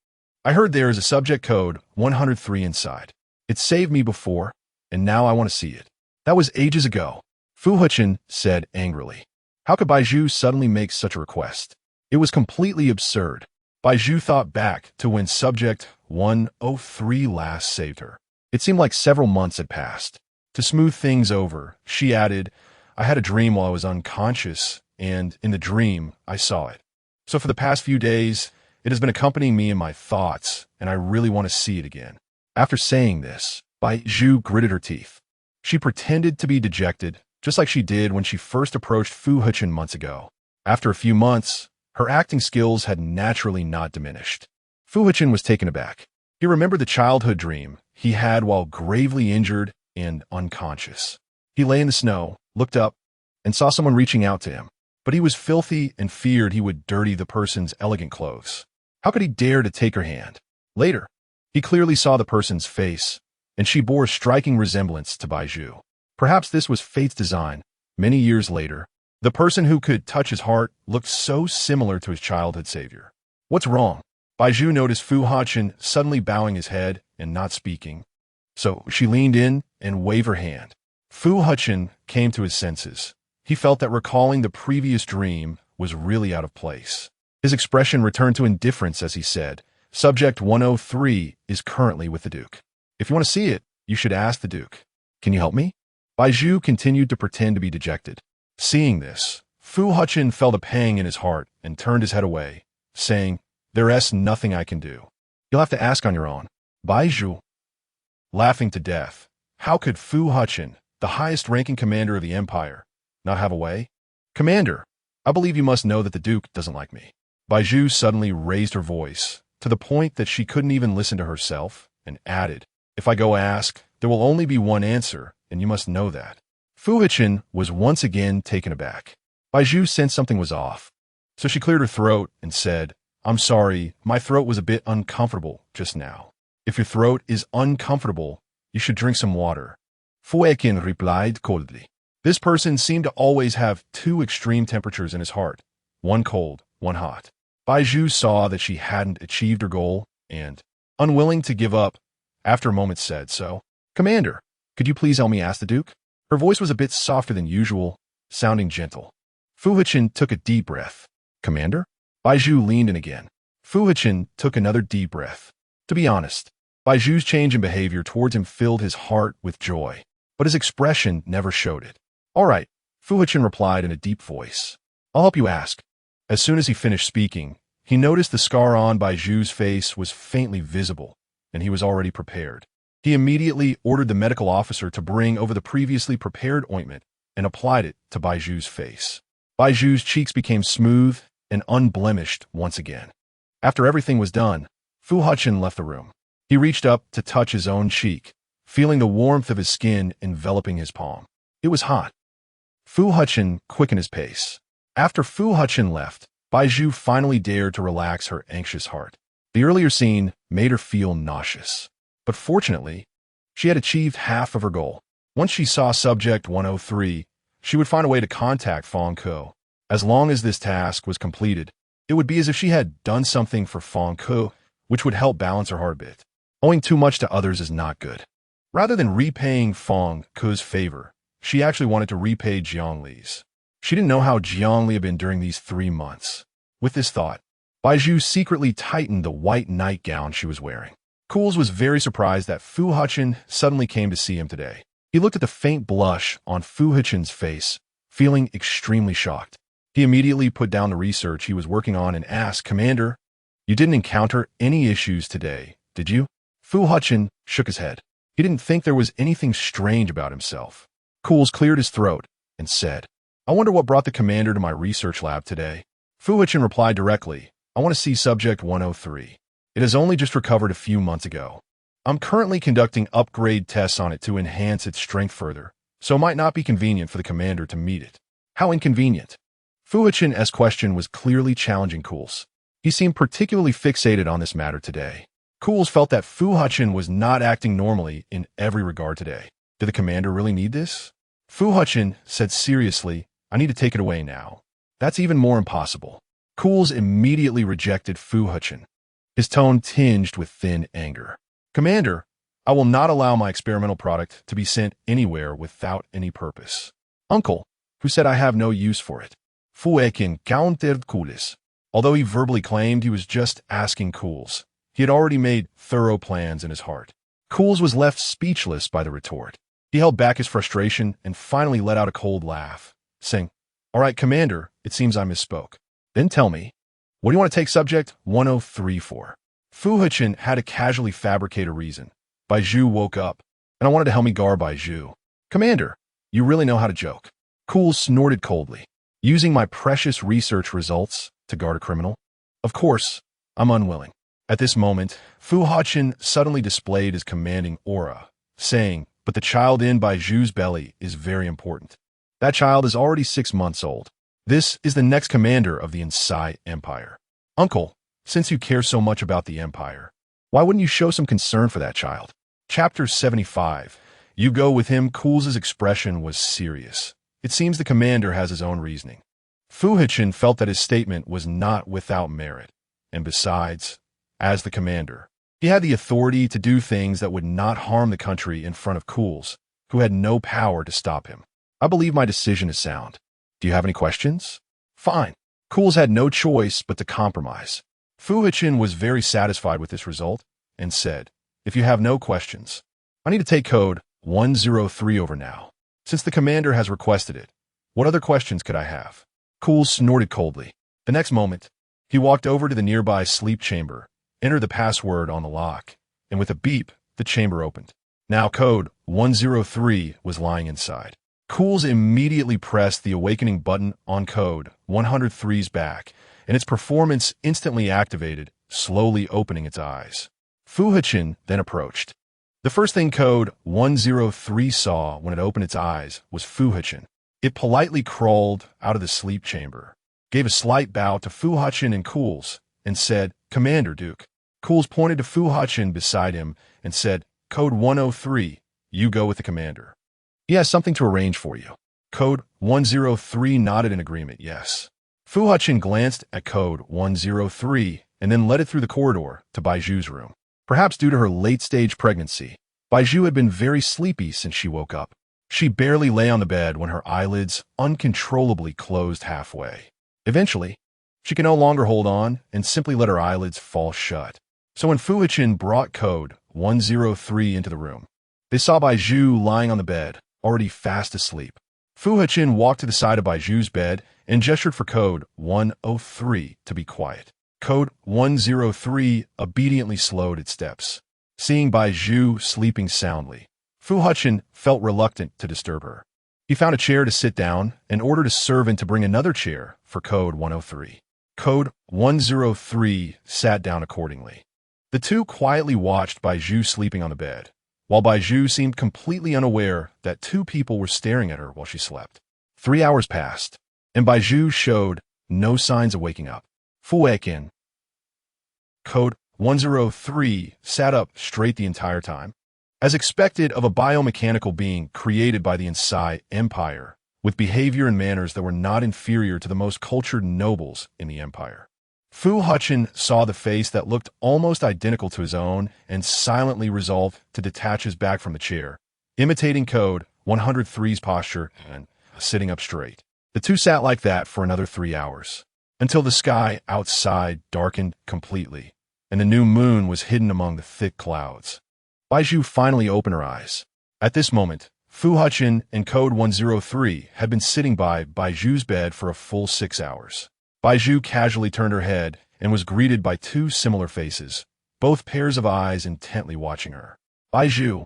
"I heard there is a subject code 103 inside. It saved me before, and now I want to see it." "That was ages ago," Fu Hechen said angrily. How could Bai Zhu suddenly make such a request? It was completely absurd. Bai Zhu thought back to when subject 103 last saved her. It seemed like several months had passed. To smooth things over, she added, "I had a dream while I was unconscious, and in the dream, I saw it. So for the past few days, it has been accompanying me in my thoughts, and I really want to see it again." After saying this, Bai Zhu gritted her teeth. She pretended to be dejected, just like she did when she first approached Fu Hechen months ago. After a few months, her acting skills had naturally not diminished. Fu Hechen was taken aback. He remembered the childhood dream he had while gravely injured and unconscious. He lay in the snow, looked up, and saw someone reaching out to him. But he was filthy and feared he would dirty the person's elegant clothes. How could he dare to take her hand? Later, he clearly saw the person's face, and she bore a striking resemblance to Bai Zhu. Perhaps this was fate's design. Many years later, the person who could touch his heart looked so similar to his childhood savior. "What's wrong?" Bai Zhu noticed Fu Hechen suddenly bowing his head and not speaking. So she leaned in and waved her hand. Fu Hechen came to his senses. He felt that recalling the previous dream was really out of place. His expression returned to indifference as he said, "Subject 103 is currently with the Duke. If you want to see it, you should ask the Duke. Can you help me?" Bai Zhu continued to pretend to be dejected. Seeing this, Fu Hechen felt a pang in his heart and turned his head away, saying, "There's nothing I can do. You'll have to ask on your own." Bai Zhu, laughing to death, how could Fu Hechen, the highest-ranking commander of the Empire, not have a way? "Commander, I believe you must know that the Duke doesn't like me." Bai Zhu suddenly raised her voice, to the point that she couldn't even listen to herself, and added, "If I go ask, there will only be one answer, and you must know that." Fu Hechen was once again taken aback. Bai Zhu sensed something was off, so she cleared her throat and said, "I'm sorry, my throat was a bit uncomfortable just now. If your throat is uncomfortable, you should drink some water." Fu Hechen replied coldly. This person seemed to always have two extreme temperatures in his heart, one cold, one hot. Bai Zhu saw that she hadn't achieved her goal and, unwilling to give up, after a moment said, "So, Commander, could you please help me ask the Duke?" Her voice was a bit softer than usual, sounding gentle. Fu Hechen took a deep breath. "Commander?" Bai Zhu leaned in again. Fu Hechen took another deep breath. To be honest, Bai Zhu's change in behavior towards him filled his heart with joy, but his expression never showed it. "All right," Fu Hechen replied in a deep voice. "I'll help you ask." As soon as he finished speaking, he noticed the scar on Bai Zhu's face was faintly visible, and he was already prepared. He immediately ordered the medical officer to bring over the previously prepared ointment and applied it to Bai Zhu's face. Bai Zhu's cheeks became smooth and unblemished once again. After everything was done, Fu Hechen left the room. He reached up to touch his own cheek, feeling the warmth of his skin enveloping his palm. It was hot. Fu Hechen quickened his pace. After Fu Hechen left, Bai Zhu finally dared to relax her anxious heart. The earlier scene made her feel nauseous. But fortunately, she had achieved half of her goal. Once she saw subject 103, she would find a way to contact Fong Ko. As long as this task was completed, it would be as if she had done something for Fong Ku, which would help balance her heart a bit. Owing too much to others is not good. Rather than repaying Fong Ku's favor, she actually wanted to repay Jiang Li's. She didn't know how Jiang Li had been during these 3 months. With this thought, Bai Zhu secretly tightened the white nightgown she was wearing. Cools was very surprised that Fu Hechen suddenly came to see him today. He looked at the faint blush on Fu Hechen's face, feeling extremely shocked. He immediately put down the research he was working on and asked, "Commander, you didn't encounter any issues today, did you?" Fu Hechen shook his head. He didn't think there was anything strange about himself. Cools cleared his throat and said, "I wonder what brought the commander to my research lab today." Fu Hechen replied directly, "I want to see Subject 103. It has only just recovered a few months ago. I'm currently conducting upgrade tests on it to enhance its strength further, so it might not be convenient for the commander to meet it." How inconvenient? Fu Hechen's question was clearly challenging Cools. He seemed particularly fixated on this matter today. Cools felt that Fu Hechen was not acting normally in every regard today. Did the commander really need this? Fu Hechen said seriously, "I need to take it away now." That's even more impossible. Cools immediately rejected Fu Hechen, his tone tinged with thin anger. "Commander, I will not allow my experimental product to be sent anywhere without any purpose. Uncle, who said I have no use for it?" Fu Hechen countered Cools. Although he verbally claimed he was just asking Cools, he had already made thorough plans in his heart. Cools was left speechless by the retort. He held back his frustration and finally let out a cold laugh, saying, "All right, Commander, it seems I misspoke. Then tell me, what do you want to take Subject 103 for?" Fu Hechen had to casually fabricate a reason. Bai Zhu woke up, and I wanted to help me guard Bai Zhu. "Commander, you really know how to joke." Cools snorted coldly. "Using my precious research results to guard a criminal? Of course, I'm unwilling." At this moment, Fu Hechen suddenly displayed his commanding aura, saying, "But the child in Bai Zhu's belly is very important. That child is already 6 months old. This is the next commander of the Inside Empire. Uncle, since you care so much about the Empire, why wouldn't you show some concern for that child?" Chapter 75. You go with him. Cools' expression was serious. It seems the commander has his own reasoning. Fu Hechen felt that his statement was not without merit, and besides, as the commander, he had the authority to do things that would not harm the country in front of Cools, who had no power to stop him. "I believe my decision is sound. Do you have any questions?" "Fine." Cools had no choice but to compromise. Fu Hechen was very satisfied with this result and said, "If you have no questions, I need to take code 103 over now. Since the commander has requested it, what other questions could I have?" Cools snorted coldly. The next moment, he walked over to the nearby sleep chamber, entered the password on the lock, and with a beep, the chamber opened. Now code 103 was lying inside. Cools immediately pressed the awakening button on code 103's back, and its performance instantly activated, slowly opening its eyes. Fu Hechen then approached. The first thing code 103 saw when it opened its eyes was Fu Hechen. It politely crawled out of the sleep chamber, gave a slight bow to Fu Hechen and Cools, and said, "Commander Duke." Cools pointed to Fu Hechen beside him and said, "Code 103, you go with the commander. He has something to arrange for you." Code 103 nodded in agreement, yes. Fu Hechen glanced at code 103 and then led it through the corridor to Bai Zhu's room. Perhaps due to her late-stage pregnancy, Bai Zhu had been very sleepy since she woke up. She barely lay on the bed when her eyelids uncontrollably closed halfway. Eventually, she could no longer hold on and simply let her eyelids fall shut. So when Fu Hechen brought code 103 into the room, they saw Bai Zhu lying on the bed, already fast asleep. Fu Hechen walked to the side of Bai Zhu's bed and gestured for code 103 to be quiet. Code 103 obediently slowed its steps. Seeing Bai Zhu sleeping soundly, Fu Hechen felt reluctant to disturb her. He found a chair to sit down and ordered a servant to bring another chair for code 103. Code 103 sat down accordingly. The two quietly watched Bai Zhu sleeping on the bed, while Bai Zhu seemed completely unaware that 2 people were staring at her while she slept. 3 hours passed, and Bai Zhu showed no signs of waking up. Fu Hechen. Code 103 sat up straight the entire time. As expected of a biomechanical being created by the Inside Empire, with behavior and manners that were not inferior to the most cultured nobles in the empire. Fu Hechen saw the face that looked almost identical to his own and silently resolved to detach his back from the chair, imitating Code 103's posture and sitting up straight. The two sat like that for another 3 hours, until the sky outside darkened completely, and the new moon was hidden among the thick clouds. Bai Zhu finally opened her eyes. At this moment, Fu Hechen and Code 103 had been sitting by Bai Zhu's bed for a full 6 hours. Bai Zhu casually turned her head and was greeted by two similar faces, both pairs of eyes intently watching her. Bai Zhu.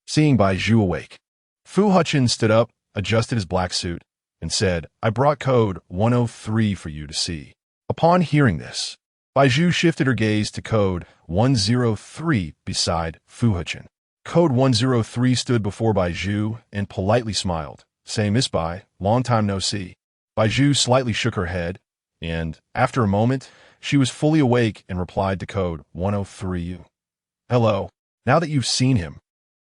Seeing Bai Zhu awake, Fu Hechen stood up, adjusted his black suit, and said, "I brought Code 103 for you to see." Upon hearing this, Bai Zhu shifted her gaze to Code 103 beside Fu Hechen. Code 103 stood before Bai Zhu and politely smiled, saying, "Miss Bai, long time no see." Bai Zhu slightly shook her head, and, after a moment, she was fully awake and replied to Code 103, "Hello. Now that you've seen him,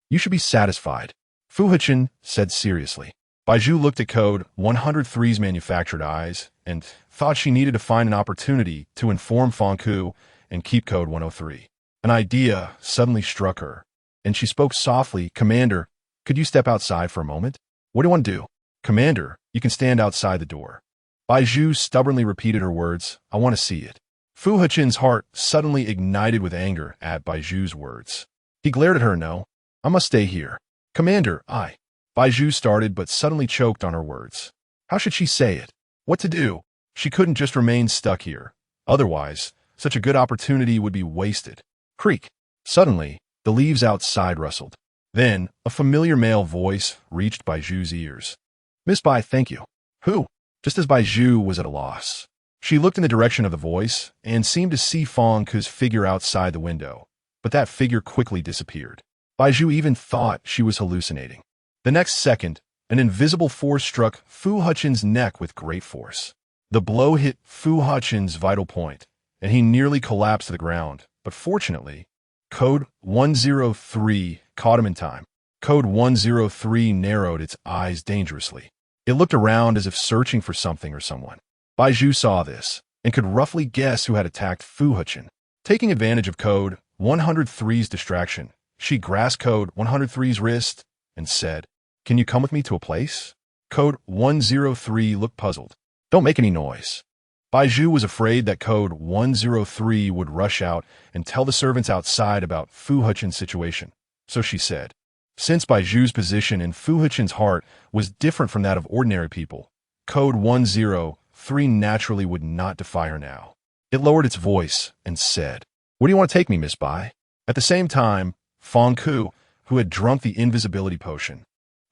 you should be satisfied," Fu Hechen said seriously. Bai Zhu looked at Code 103's manufactured eyes and thought she needed to find an opportunity to inform Fang Ku and keep Code 103. An idea suddenly struck her, and she spoke softly, "Commander, could you step outside for a moment?" "What do you want to do?" "Commander, you can stand outside the door." Bai Zhu stubbornly repeated her words, "I want to see it." Fu Hechen's heart suddenly ignited with anger at Bai Zhu's words. He glared at her. "No, I must stay here." "Commander, I..." Bai Zhu started but suddenly choked on her words. How should she say it? What to do? She couldn't just remain stuck here. Otherwise, such a good opportunity would be wasted. Creak. Suddenly, the leaves outside rustled. Then, a familiar male voice reached Bai Zhu's ears. "Miss Bai, thank you." "Who?" Just as Bai Zhu was at a loss, she looked in the direction of the voice and seemed to see Fang Ku's figure outside the window, but that figure quickly disappeared. Bai Zhu even thought she was hallucinating. The next second, an invisible force struck Fu Hechen's neck with great force. The blow hit Fu Hechen's vital point, and he nearly collapsed to the ground, but fortunately, Code 103 caught him in time. Code 103 narrowed its eyes dangerously. It looked around as if searching for something or someone. Bai Zhu saw this, and could roughly guess who had attacked Fu Hechen. Taking advantage of Code 103's distraction, she grasped Code 103's wrist and said, "Can you come with me to a place?" Code 103 looked puzzled. "Don't make any noise." Bai Zhu was afraid that Code 103 would rush out and tell the servants outside about Fu Hechen's situation, so she said. Since Bai Zhu's position in Fu Hechen's heart was different from that of ordinary people, Code 103 naturally would not defy her now. It lowered its voice and said, "Where do you want to take me, Miss Bai?" At the same time, Fang Ku, who had drunk the invisibility potion,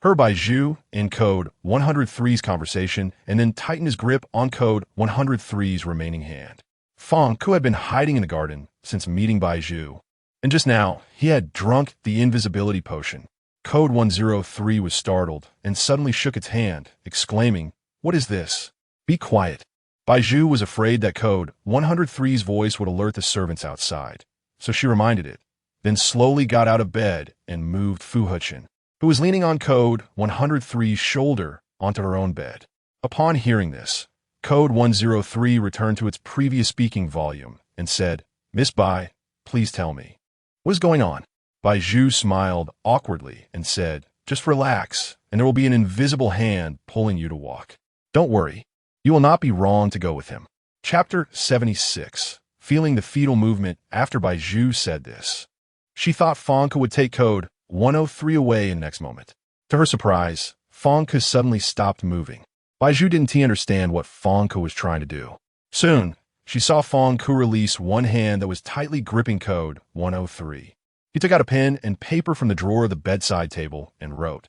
heard Bai Zhu in Code 103's conversation and then tightened his grip on Code 103's remaining hand. Fang Ku had been hiding in the garden since meeting Bai Zhu, and just now he had drunk the invisibility potion. Code 103 was startled and suddenly shook its hand, exclaiming, "What is this?" "Be quiet." Bai Zhu was afraid that Code 103's voice would alert the servants outside, so she reminded it, then slowly got out of bed and moved Fu Hechen, who was leaning on Code 103's shoulder, onto her own bed. Upon hearing this, Code 103 returned to its previous speaking volume and said, "Miss Bai, please tell me. What is going on?" Bai Zhu smiled awkwardly and said, "Just relax, and there will be an invisible hand pulling you to walk. Don't worry, you will not be wrong to go with him." Chapter 76. Feeling the fetal movement after Bai Zhu said this, she thought Fang Ku would take Code 103 away in the next moment. To her surprise, Fang Ku suddenly stopped moving. Bai Zhu didn't understand what Fang Ku was trying to do. Soon, she saw Fang Ku release one hand that was tightly gripping Code 103. He took out a pen and paper from the drawer of the bedside table and wrote,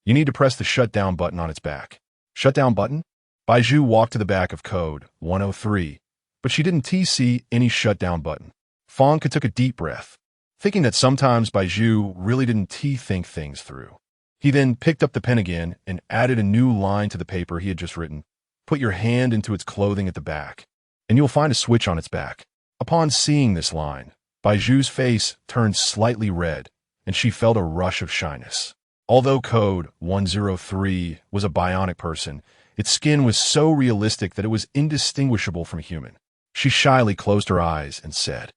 "You need to press the shutdown button on its back." Shutdown button? Bai Zhu walked to the back of Code 103, but she didn't see any shutdown button. Fang Ku took a deep breath, thinking that sometimes Bai Zhu really didn't think things through. He then picked up the pen again and added a new line to the paper he had just written. "Put your hand into its clothing at the back, and you'll find a switch on its back." Upon seeing this line, Bai Zhu's face turned slightly red, and she felt a rush of shyness. Although Code 103 was a bionic person, its skin was so realistic that it was indistinguishable from human. She shyly closed her eyes and said,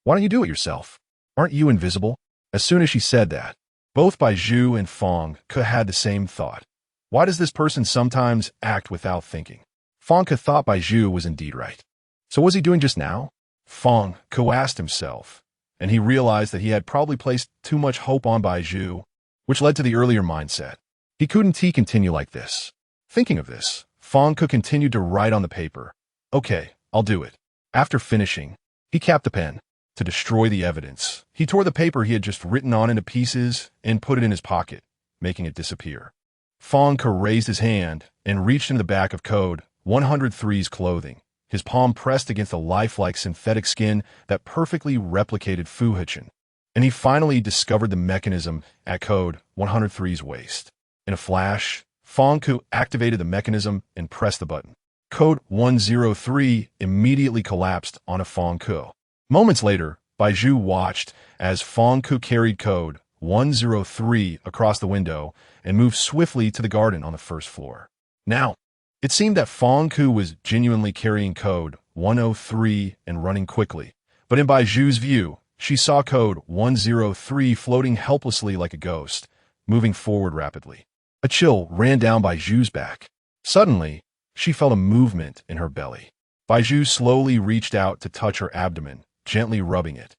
"Why don't you do it yourself? Aren't you invisible?" As soon as she said that, both Bai Zhu and Fong Ke had the same thought. Why does this person sometimes act without thinking? Fong Ke thought Bai Zhu was indeed right. So what was he doing just now? Fong Ke asked himself, and he realized that he had probably placed too much hope on Bai Zhu, which led to the earlier mindset. He couldn't continue like this. Thinking of this, Fong Ke continued to write on the paper. "Okay, I'll do it." After finishing, he capped the pen. To destroy the evidence, he tore the paper he had just written on into pieces and put it in his pocket, making it disappear. Fong Ke raised his hand and reached into the back of Code 103's clothing, his palm pressed against the lifelike synthetic skin that perfectly replicated Fu Hechen. And he finally discovered the mechanism at Code 103's waist. In a flash, Fong Ke activated the mechanism and pressed the button. Code 103 immediately collapsed on a Fong Ke. Moments later, Bai Zhu watched as Fong Ke carried Code 103 across the window and moved swiftly to the garden on the first floor. Now, it seemed that Fong Ke was genuinely carrying Code 103 and running quickly, but in Bai Zhu's view, she saw Code 103 floating helplessly like a ghost, moving forward rapidly. A chill ran down Bai Zhu's back. Suddenly, she felt a movement in her belly. Bai Zhu slowly reached out to touch her abdomen, gently rubbing it,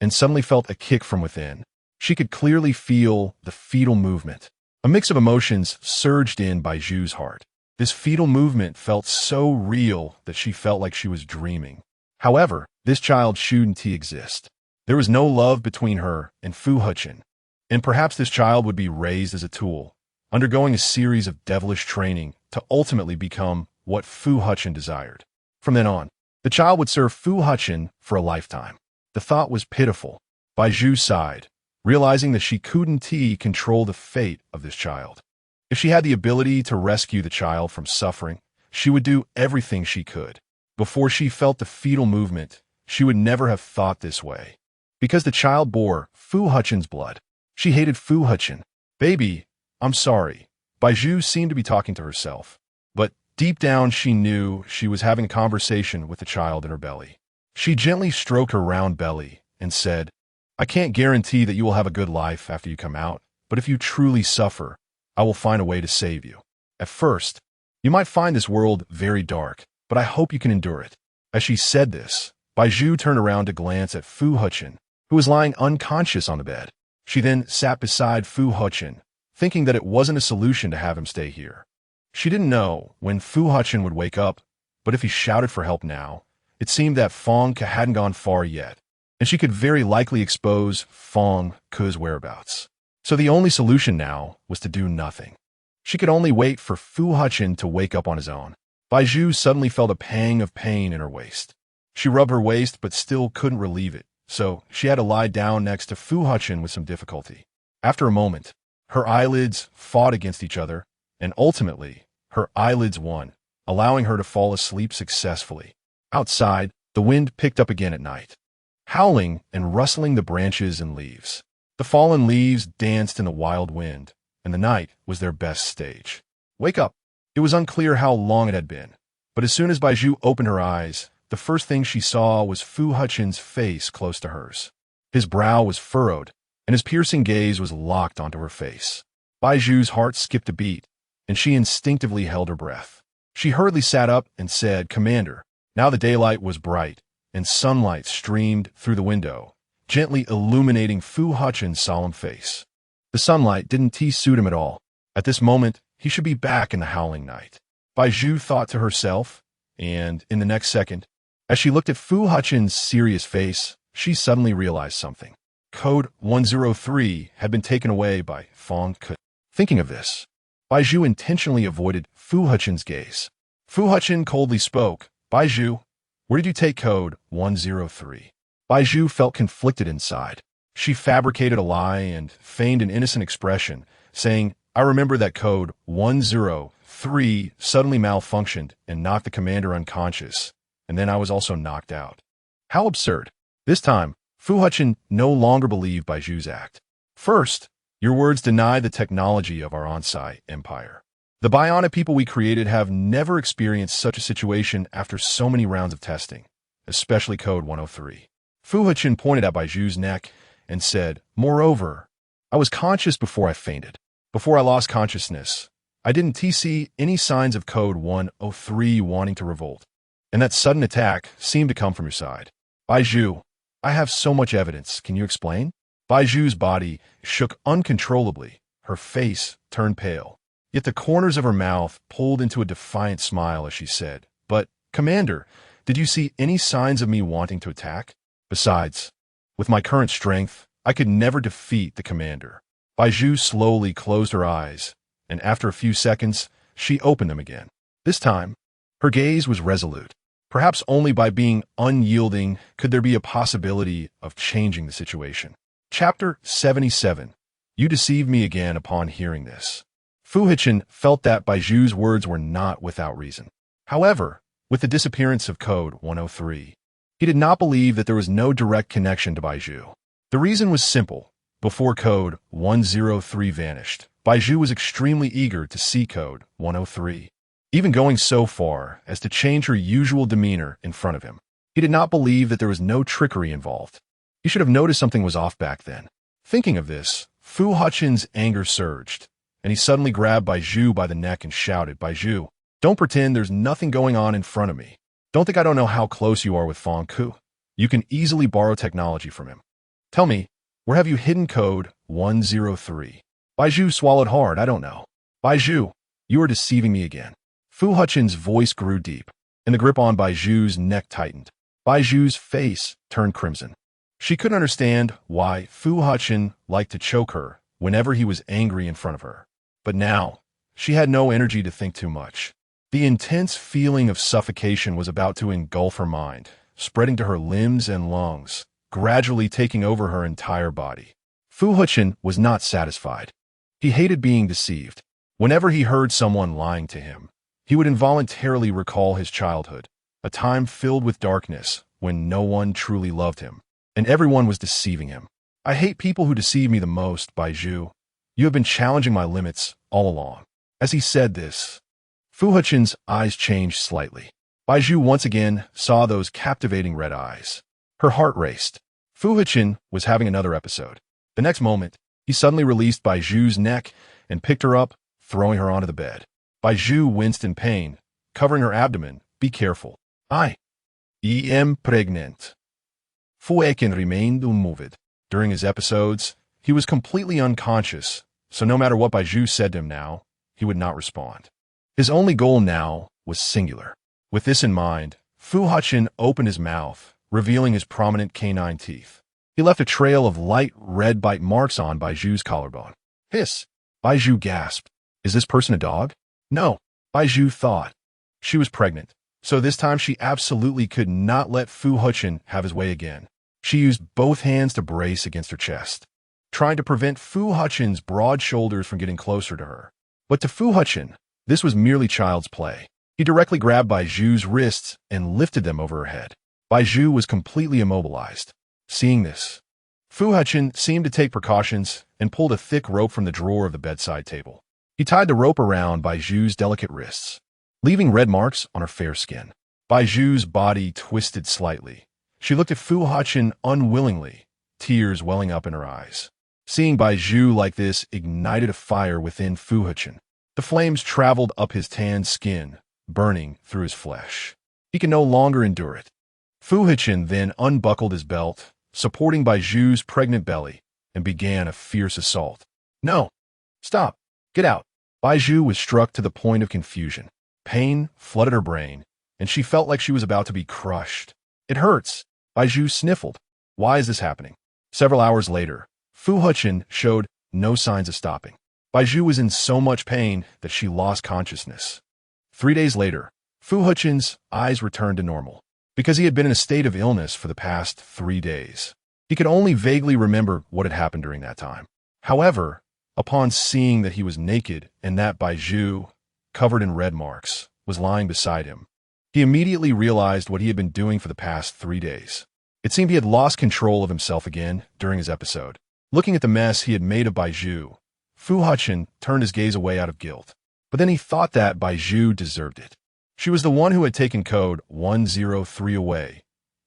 and suddenly felt a kick from within. She could clearly feel the fetal movement. A mix of emotions surged in Bai Zhu's heart. This fetal movement felt so real that she felt like she was dreaming. However, this child shouldn't exist. There was no love between her and Fu Hechen, and perhaps this child would be raised as a tool, undergoing a series of devilish training to ultimately become what Fu Hechen desired. From then on, the child would serve Fu Hechen for a lifetime. The thought was pitiful. Bai Zhu sighed, realizing that she couldn't control the fate of this child. If she had the ability to rescue the child from suffering, she would do everything she could. Before she felt the fetal movement, she would never have thought this way. Because the child bore Fu Hechen's blood. She hated Fu Hechen. "Baby, I'm sorry." Bai Zhu seemed to be talking to herself, but deep down she knew she was having a conversation with the child in her belly. She gently stroked her round belly and said, "I can't guarantee that you will have a good life after you come out, but if you truly suffer, I will find a way to save you. At first, you might find this world very dark, but I hope you can endure it." As she said this, Bai Zhu turned around to glance at Fu Hechen, who was lying unconscious on the bed. She then sat beside Fu Hechen, thinking that it wasn't a solution to have him stay here. She didn't know when Fu Hechen would wake up, but if he shouted for help now, it seemed that Fong Ke hadn't gone far yet, and she could very likely expose Fong Ke's whereabouts. So the only solution now was to do nothing. She could only wait for Fu Hechen to wake up on his own. Bai Zhu suddenly felt a pang of pain in her waist. She rubbed her waist but still couldn't relieve it, so she had to lie down next to Fu Hechen with some difficulty. After a moment, her eyelids fought against each other, and ultimately, her eyelids won, allowing her to fall asleep successfully. Outside, the wind picked up again at night, howling and rustling the branches and leaves. The fallen leaves danced in the wild wind, and the night was their best stage. "Wake up." It was unclear how long it had been, but as soon as Bai Zhu opened her eyes, the first thing she saw was Fu Hechen's face close to hers. His brow was furrowed, and his piercing gaze was locked onto her face. Bai Zhu's heart skipped a beat, and she instinctively held her breath. She hurriedly sat up and said, "Commander." Now the daylight was bright, and sunlight streamed through the window, gently illuminating Fu Hechen's solemn face. The sunlight didn't suit him at all. At this moment, he should be back in the howling night. Bai Zhu thought to herself, and in the next second, as she looked at Fu Hechen's serious face, she suddenly realized something. Code 103 had been taken away by Fong Ke. Thinking of this, Bai Zhu intentionally avoided Fu Hechen's gaze. Fu Hechen coldly spoke, "Bai Zhu, where did you take Code 103? Bai Zhu felt conflicted inside. She fabricated a lie and feigned an innocent expression, saying, "I remember that Code 103 suddenly malfunctioned and knocked the commander unconscious, and then I was also knocked out." How absurd. This time, Fu Hechen no longer believed Bai Zhu's act. First, Your words deny the technology of our on-site empire. The bionic people we created have never experienced such a situation after so many rounds of testing, especially Code 103. Fu Hechen pointed at Bai Zhu's neck and said, "Moreover, I was conscious before I fainted. Before I lost consciousness, I didn't see any signs of Code 103 wanting to revolt. And that sudden attack seemed to come from your side. Bai Zhu, I have so much evidence. Can you explain?" Bai Zhu's body shook uncontrollably. Her face turned pale. Yet the corners of her mouth pulled into a defiant smile as she said, "But, Commander, did you see any signs of me wanting to attack? Besides, with my current strength, I could never defeat the Commander." Bai Zhu slowly closed her eyes, and after a few seconds, she opened them again. This time, her gaze was resolute. Perhaps only by being unyielding could there be a possibility of changing the situation. Chapter 77. You deceived me again. Upon hearing this, Fu Hechen felt that Bai Zhu's words were not without reason. However, with the disappearance of Code 103, he did not believe that there was no direct connection to Bai Zhu. The reason was simple. Before Code 103 vanished, Bai Zhu was extremely eager to see Code 103, even going so far as to change her usual demeanor in front of him. He did not believe that there was no trickery involved. He should have noticed something was off back then. Thinking of this, Fu Hechen's anger surged, and he suddenly grabbed Bai Zhu by the neck and shouted, "Bai Zhu, don't pretend there's nothing going on in front of me. Don't think I don't know how close you are with Fang Ku. You can easily borrow technology from him. Tell me, where have you hidden Code 103? Bai Zhu swallowed hard. "I don't know." "Bai Zhu, you are deceiving me again." Fu Hechen's voice grew deep, and the grip on Bai Zhu's neck tightened. Bai Zhu's face turned crimson. She couldn't understand why Fu Hechen liked to choke her whenever he was angry in front of her. But now, she had no energy to think too much. The intense feeling of suffocation was about to engulf her mind, spreading to her limbs and lungs, gradually taking over her entire body. Fu Hechen was not satisfied. He hated being deceived. Whenever he heard someone lying to him, he would involuntarily recall his childhood, a time filled with darkness when no one truly loved him, and everyone was deceiving him. "I hate people who deceive me the most, Bai Zhu. You have been challenging my limits all along." As he said this, Fu Hechen's eyes changed slightly. Bai Zhu once again saw those captivating red eyes. Her heart raced. Fu Hechen was having another episode. The next moment, he suddenly released Bai Zhu's neck and picked her up, throwing her onto the bed. Bai Zhu winced in pain, covering her abdomen. "Be careful. I am pregnant." Fu Hechen remained unmoved. During his episodes, he was completely unconscious, so no matter what Bai Zhu said to him now, he would not respond. His only goal now was singular. With this in mind, Fu Hechen opened his mouth, revealing his prominent canine teeth. He left a trail of light red bite marks on Bai Zhu's collarbone. "Hiss!" Bai Zhu gasped. "Is this person a dog?" No, Bai Zhu thought. She was pregnant, so this time she absolutely could not let Fu Hechen have his way again. She used both hands to brace against her chest, trying to prevent Fu Hechen's broad shoulders from getting closer to her. But to Fu Hechen, this was merely child's play. He directly grabbed Bai Zhu's wrists and lifted them over her head. Bai Zhu was completely immobilized. Seeing this, Fu Hechen seemed to take precautions and pulled a thick rope from the drawer of the bedside table. He tied the rope around Bai Zhu's delicate wrists, leaving red marks on her fair skin. Bai Zhu's body twisted slightly. She looked at Fu Hechen unwillingly, tears welling up in her eyes. Seeing Bai Zhu like this ignited a fire within Fu Hechen. The flames traveled up his tanned skin, burning through his flesh. He could no longer endure it. Fu Hechen then unbuckled his belt, supporting Bai Zhu's pregnant belly, and began a fierce assault. "No! Stop! Get out!" Bai Zhu was struck to the point of confusion. Pain flooded her brain, and she felt like she was about to be crushed. "It hurts!" Bai Zhu sniffled. "Why is this happening?" Several hours later, Fu Hechen showed no signs of stopping. Bai Zhu was in so much pain that she lost consciousness. 3 days later, Fu Hechen's eyes returned to normal. Because he had been in a state of illness for the past 3 days, he could only vaguely remember what had happened during that time. However, upon seeing that he was naked and that Bai Zhu, covered in red marks, was lying beside him, he immediately realized what he had been doing for the past 3 days. It seemed he had lost control of himself again during his episode. Looking at the mess he had made of Bai Zhu, Fu Hechen turned his gaze away out of guilt. But then he thought that Bai Zhu deserved it. She was the one who had taken code 103 away.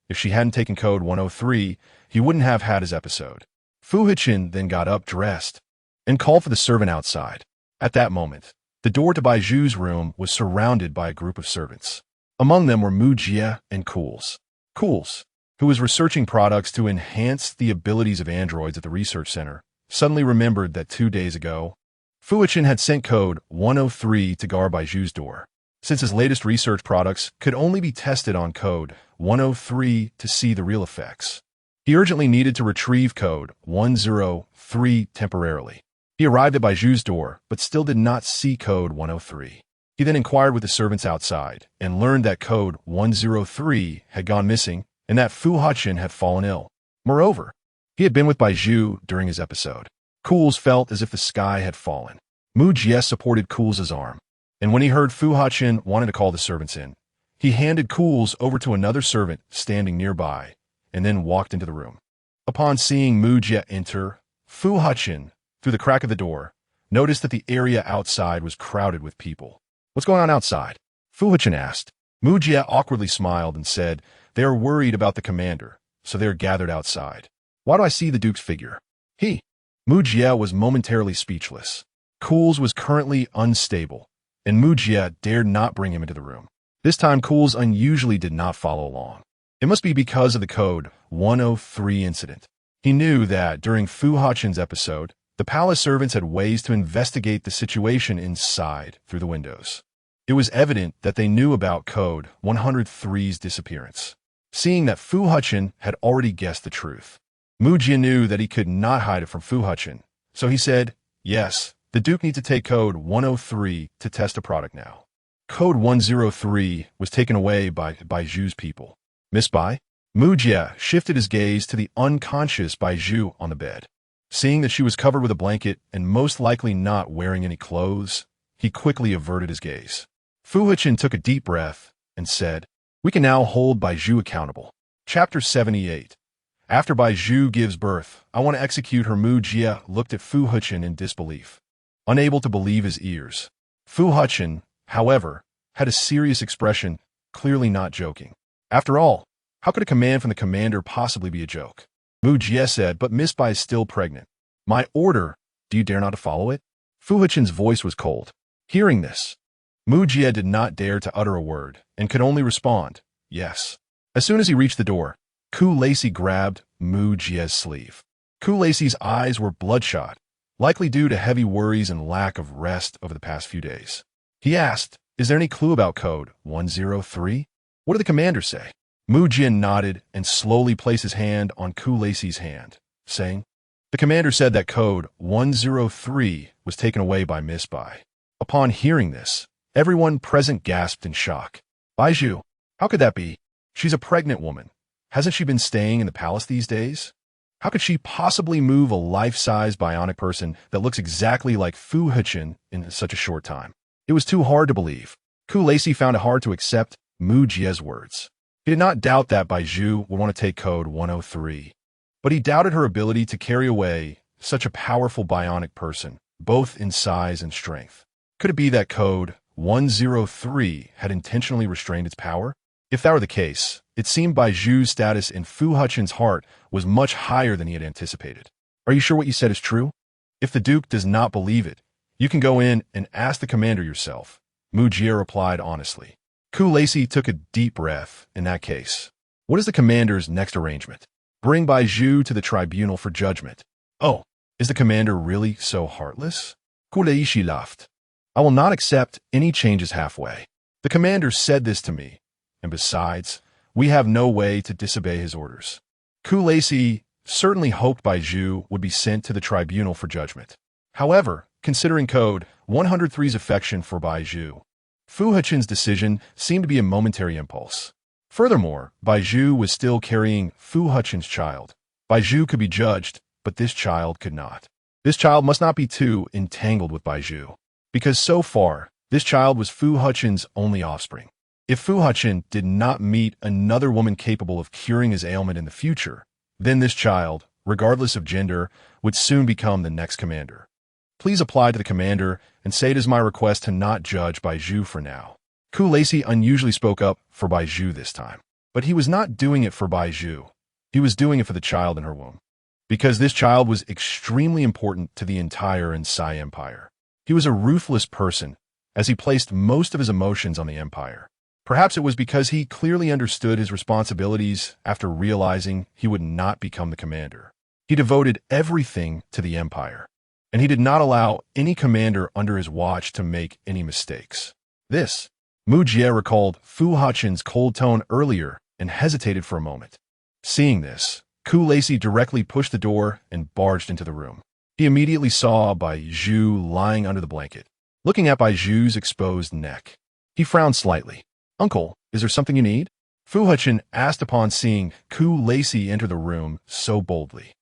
If she hadn't taken code 103, he wouldn't have had his episode. Fu Hechen then got up, dressed, and called for the servant outside. At that moment, the door to Bai Zhu's room was surrounded by a group of servants. Among them were Mu Jie and Cools. Cools, who was researching products to enhance the abilities of androids at the research center, suddenly remembered that 2 days ago, Fu Hechen had sent code 103 to guard Bai Zhu's door. Since his latest research products could only be tested on code 103 to see the real effects, he urgently needed to retrieve code 103 temporarily. He arrived at Bai Zhu's door, but still did not see code 103. He then inquired with the servants outside and learned that code 103 had gone missing and that Fu Hechen had fallen ill. Moreover, he had been with Bai Zhu during his episode. Cools felt as if the sky had fallen. Mu Jie supported Cools' arm, and when he heard Fu Hechen wanted to call the servants in, he handed Cools over to another servant standing nearby and then walked into the room. Upon seeing Mu Jie enter, Fu Hechen, through the crack of the door, noticed that the area outside was crowded with people. "What's going on outside?" Fu Hechen asked. Mu Jie awkwardly smiled and said, "They are worried about the commander, so they are gathered outside. Why do I see the Duke's figure?" Mu Jie was momentarily speechless. Cools was currently unstable, and Mu Jie dared not bring him into the room. This time Cools unusually did not follow along. It must be because of the code 103 incident. He knew that during Fu Hechen's episode, the palace servants had ways to investigate the situation inside through the windows. It was evident that they knew about code 103's disappearance. Seeing that Fu Hechen had already guessed the truth, Mu Jie knew that he could not hide it from Fu Hechen, so he said, "Yes, the Duke needs to take code 103 to test a product now." Code 103 was taken away by Bai Zhu's people. "Miss Bai?" Mu Jie shifted his gaze to the unconscious Bai Zhu on the bed. Seeing that she was covered with a blanket and most likely not wearing any clothes, he quickly averted his gaze. Fu Hechen took a deep breath and said, "We can now hold Bai Zhu accountable." Chapter 78. After Bai Zhu gives birth, I want to execute her. Mu Jie looked at Fu Hechen in disbelief, unable to believe his ears. Fu Hechen, however, had a serious expression, clearly not joking. After all, how could a command from the commander possibly be a joke? Mu Jie said, "But Miss Bai is still pregnant. My order, do you dare not to follow it?" Fu Hechen's voice was cold. Hearing this, Mu Jie did not dare to utter a word and could only respond, "Yes." As soon as he reached the door, Ku Lacey grabbed Mu Jie's sleeve. Ku Lacey's eyes were bloodshot, likely due to heavy worries and lack of rest over the past few days. He asked, "Is there any clue about code 103? What did the commander say?" Mu Jie nodded and slowly placed his hand on Ku Lacey's hand, saying, "The commander said that code 103 was taken away by Miss Bai." Upon hearing this, everyone present gasped in shock. "Bai Zhu, how could that be? She's a pregnant woman. Hasn't she been staying in the palace these days? How could she possibly move a life-size bionic person that looks exactly like Fu Hechen in such a short time?" It was too hard to believe. Ku Lacey found it hard to accept Mu Jie's words. He did not doubt that Bai Zhu would want to take code 103, but he doubted her ability to carry away such a powerful bionic person, both in size and strength. Could it be that code 103 had intentionally restrained its power? If that were the case, it seemed Bai Zhu's status in Fu Hechen's heart was much higher than he had anticipated. "Are you sure what you said is true? If the Duke does not believe it, you can go in and ask the commander yourself," Mu Jie replied honestly. Ku Lacey took a deep breath. "In that case, what is the commander's next arrangement?" "Bring Bai Zhu to the tribunal for judgment." "Oh, is the commander really so heartless?" Ku Lacey laughed. "I will not accept any changes halfway. The commander said this to me, and besides, we have no way to disobey his orders." Ku Lacey certainly hoped Bai Zhu would be sent to the tribunal for judgment. However, considering code 103's affection for Bai Zhu, Fu Hechen's decision seemed to be a momentary impulse. Furthermore, Bai Zhu was still carrying Fu Hechen's child. Bai Zhu could be judged, but this child could not. This child must not be too entangled with Bai Zhu, because so far, this child was Fu Hechen's only offspring. If Fu Hechen did not meet another woman capable of curing his ailment in the future, then this child regardless of gender, would soon become the next commander. Please apply to the commander and say it is my request to not judge Bai Zhu for now. Lacey unusually spoke up for Bai Zhu this time. But he was not doing it for Bai Zhu. He was doing it for the child in her womb. Because this child was extremely important to the entire Insai Empire. He was a ruthless person, as he placed most of his emotions on the Empire. Perhaps it was because he clearly understood his responsibilities after realizing he would not become the commander. He devoted everything to the Empire, and he did not allow any commander under his watch to make any mistakes. This, Mu Jie recalled Fu Hechen's cold tone earlier and hesitated for a moment. Seeing this, Lacey directly pushed the door and barged into the room. He immediately saw Bai Zhu lying under the blanket, looking at Bai Zhu's exposed neck. He frowned slightly. "Uncle, is there something you need?" Fu Hechen asked upon seeing Lacey enter the room so boldly.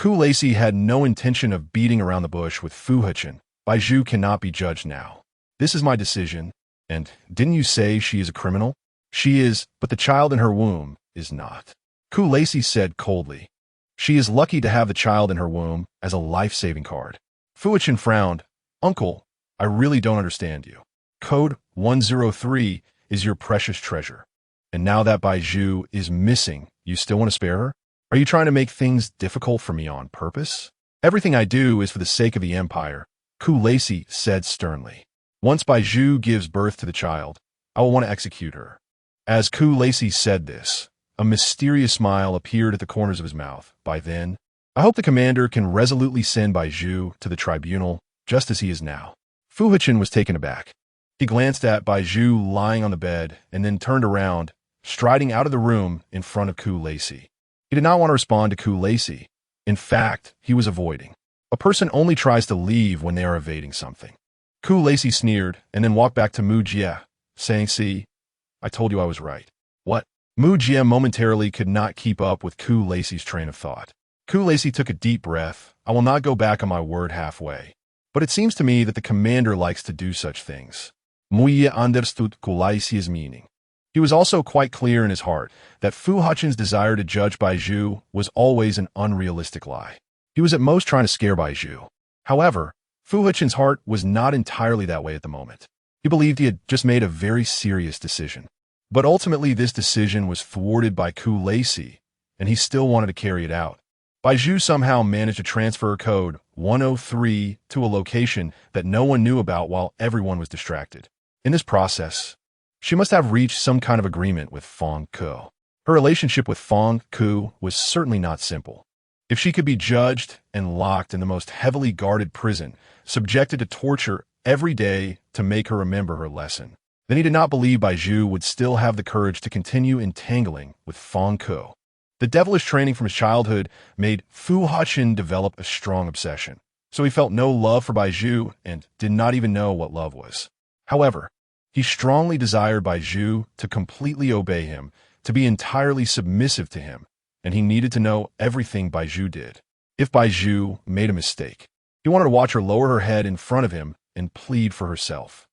Lacey had no intention of beating around the bush with Fu Hechen. Bai Zhu cannot be judged now. This is my decision, and didn't you say she is a criminal? She is, but the child in her womb is not. Lacey said coldly. She is lucky to have the child in her womb as a life-saving card. Fu Hechen frowned. "Uncle, I really don't understand you. Code 103 is your precious treasure. And now that Bai Zhu is missing, you still want to spare her? Are you trying to make things difficult for me on purpose?" "Everything I do is for the sake of the Empire," Lacey said sternly. "Once Bai Zhu gives birth to the child, I will want to execute her." As Lacey said this, a mysterious smile appeared at the corners of his mouth. "By then, I hope the commander can resolutely send Bai Zhu to the tribunal, just as he is now." Fu Hechen was taken aback. He glanced at Bai Zhu lying on the bed and then turned around, striding out of the room in front of Lacey. He did not want to respond to Lacey. In fact, he was avoiding. A person only tries to leave when they are evading something. Lacey sneered and then walked back to Mu Jie, saying, "See, I told you I was right." "What?" Mu Jie momentarily could not keep up with Lacey's train of thought. Lacey took a deep breath. "I will not go back on my word halfway. But it seems to me that the commander likes to do such things." Mu Jie understood Lacey's meaning. He was also quite clear in his heart that Fu Hechen's desire to judge Bai Zhu was always an unrealistic lie. He was at most trying to scare Bai Zhu. However, Fu Hechen's heart was not entirely that way at the moment. He believed he had just made a very serious decision. But ultimately this decision was thwarted by Lacey, and he still wanted to carry it out. Bai Zhu somehow managed to transfer code 103 to a location that no one knew about while everyone was distracted. In this process, she must have reached some kind of agreement with Feng Ke. Her relationship with Feng Ke was certainly not simple. If she could be judged and locked in the most heavily guarded prison, subjected to torture every day to make her remember her lesson, then he did not believe Bai Zhu would still have the courage to continue entangling with Feng Ke. The devilish training from his childhood made Fu Hechen develop a strong obsession, so he felt no love for Bai Zhu and did not even know what love was. However, he strongly desired Bai Zhu to completely obey him, to be entirely submissive to him, and he needed to know everything Bai Zhu did. If Bai Zhu made a mistake, he wanted to watch her lower her head in front of him and plead for herself.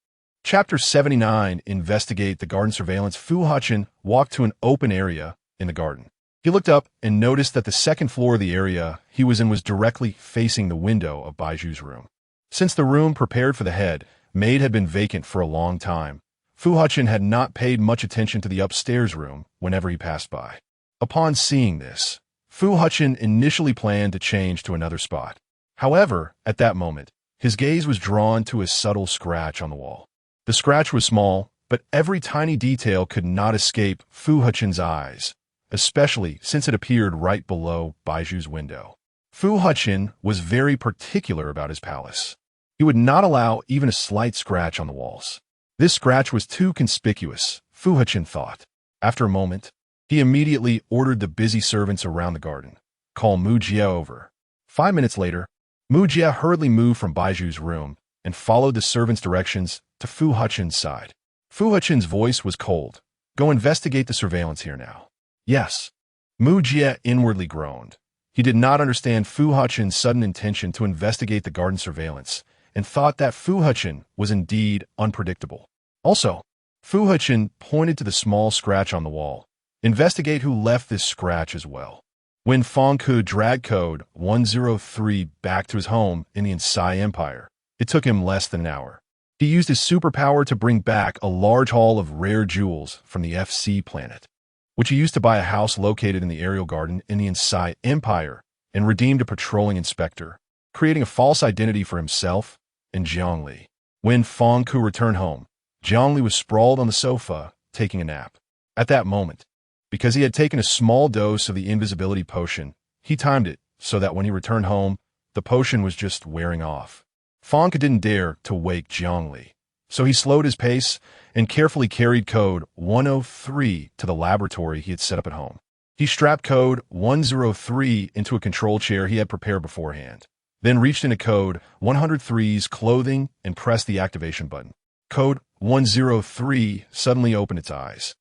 Chapter 79, Investigate the Garden Surveillance. Fu Hechen walked to an open area in the garden. He looked up and noticed that the second floor of the area he was in was directly facing the window of Bai Zhu's room. Since the room prepared for the head maid had been vacant for a long time, Fu Hechen had not paid much attention to the upstairs room whenever he passed by. Upon seeing this, Fu Hechen initially planned to change to another spot. However, at that moment, his gaze was drawn to a subtle scratch on the wall. The scratch was small, but every tiny detail could not escape Fu Hechen's eyes, especially since it appeared right below Bai Zhu's window. Fu Hechen was very particular about his palace. He would not allow even a slight scratch on the walls. This scratch was too conspicuous, Fu Hechen thought. After a moment, he immediately ordered the busy servants around the garden, "Call Mu Jie over." 5 minutes later, Mu Jie hurriedly moved from Bai Zhu's room and followed the servant's directions to Fu Hechen's side. Fu Hechen's voice was cold. "Go investigate the surveillance here now." "Yes." Mu Jie inwardly groaned. He did not understand Fu Hechen's sudden intention to investigate the garden surveillance and thought that Fu Hechen was indeed unpredictable. Also, Fu Hechen pointed to the small scratch on the wall. "Investigate who left this scratch as well." When Fong Ke dragged Code 103 back to his home in the Insai Empire, it took him less than an hour. He used his superpower to bring back a large haul of rare jewels from the FC planet, which he used to buy a house located in the aerial garden in the Insai Empire, and redeemed a patrolling inspector, creating a false identity for himself and Jiangli. When Fong Ke returned home, Jiangli was sprawled on the sofa, taking a nap. At that moment, because he had taken a small dose of the invisibility potion, he timed it so that when he returned home, the potion was just wearing off. Fong Ke didn't dare to wake Jiangli, so he slowed his pace and carefully carried Code 103 to the laboratory he had set up at home. He strapped Code 103 into a control chair he had prepared beforehand, then reached into Code 103's clothing and pressed the activation button. Code 103 suddenly opened its eyes.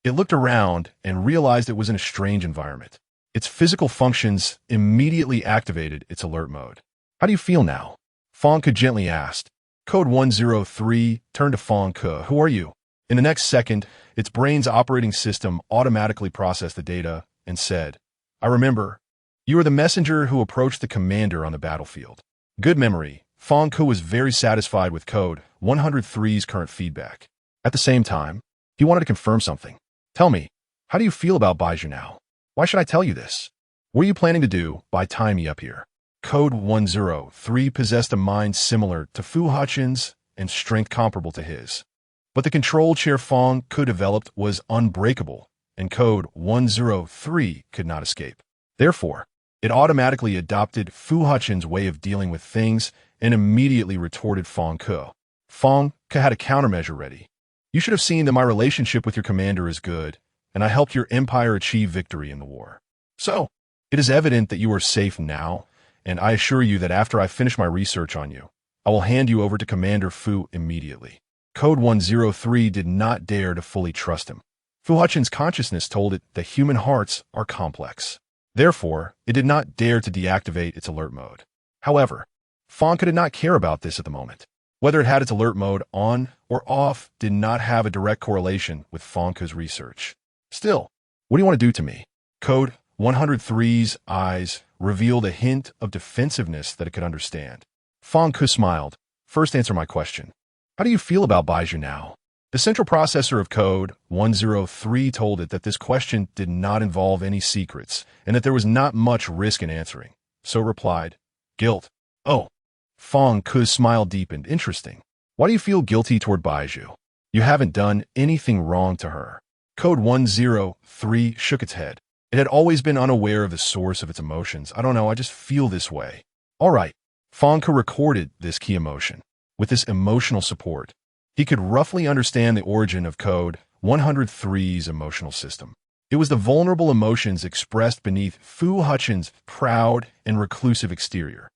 It looked around and realized it was in a strange environment. Its physical functions immediately activated its alert mode. "How do you feel now?" Fong Ke gently asked. Code 103 turned to Fong Ke. "Who are you?" In the next second, its brain's operating system automatically processed the data and said, "I remember. You are the messenger who approached the commander on the battlefield." Good memory. Fong Ke was very satisfied with Code 103's current feedback. At the same time, he wanted to confirm something. "Tell me, how do you feel about Bai Zhu now? Why should I tell you this? What are you planning to do by tying me up here?" Code 103 possessed a mind similar to Fu Hechen's and strength comparable to his. But the control chair Fong Ke developed was unbreakable, and Code 103 could not escape. Therefore, it automatically adopted Fu Hechen's way of dealing with things and immediately retorted Fong Ke. Fong Ke had a countermeasure ready. "You should have seen that my relationship with your commander is good, and I helped your empire achieve victory in the war. So, it is evident that you are safe now, and I assure you that after I finish my research on you, I will hand you over to Commander Fu immediately." Code 103 did not dare to fully trust him. Fu Hechen's consciousness told it that human hearts are complex. Therefore, it did not dare to deactivate its alert mode. However, Fong Ke did not care about this at the moment. Whether it had its alert mode on or off did not have a direct correlation with Fong Ke's research. "Still, what do you want to do to me?" Code 103's eyes revealed a hint of defensiveness that it could understand. Fong Ke smiled. "First, answer my question. How do you feel about Bai Zhu now?" The central processor of Code 103 told it that this question did not involve any secrets and that there was not much risk in answering. So it replied, "Guilt." "Oh." Fong Ke's smile deepened. "Interesting. Why do you feel guilty toward Bai Zhu? You haven't done anything wrong to her." Code 103 shook its head. It had always been unaware of the source of its emotions. "I don't know, I just feel this way." "All right." Fong Ke recorded this key emotion. With this emotional support, he could roughly understand the origin of Code 103's emotional system. It was the vulnerable emotions expressed beneath Fu Hechen's proud and reclusive exterior.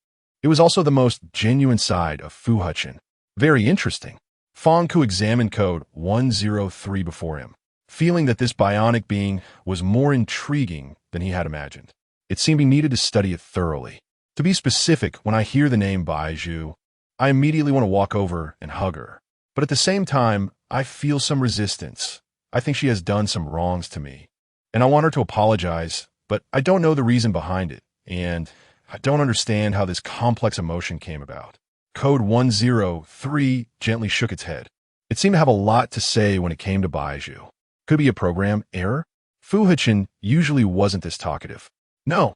It was also the most genuine side of Fu Hechen. Very interesting. Fong Ke examined Code 103 before him, feeling that this bionic being was more intriguing than he had imagined. It seemed he needed to study it thoroughly. To be specific, when I hear the name Bai Zhu, I immediately want to walk over and hug her. But at the same time, I feel some resistance. I think she has done some wrongs to me, and I want her to apologize, but I don't know the reason behind it, and I don't understand how this complex emotion came about. Code 103 gently shook its head. It seemed to have a lot to say when it came to Bai Zhu. Could be a program error? Fu Hechen usually wasn't this talkative. "No."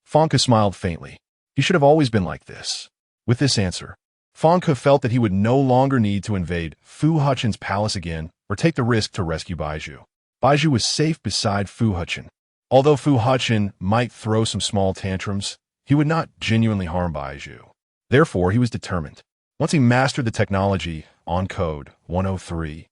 Fong Ke smiled faintly. He should have always been like this. With this answer, Fong Ke felt that he would no longer need to invade Fu Hechen's palace again or take the risk to rescue Bai Zhu. Bai Zhu was safe beside Fu Hechen. Although Fu Hechen might throw some small tantrums, he would not genuinely harm Bai Zhu. Therefore, he was determined. Once he mastered the technology on Code 103,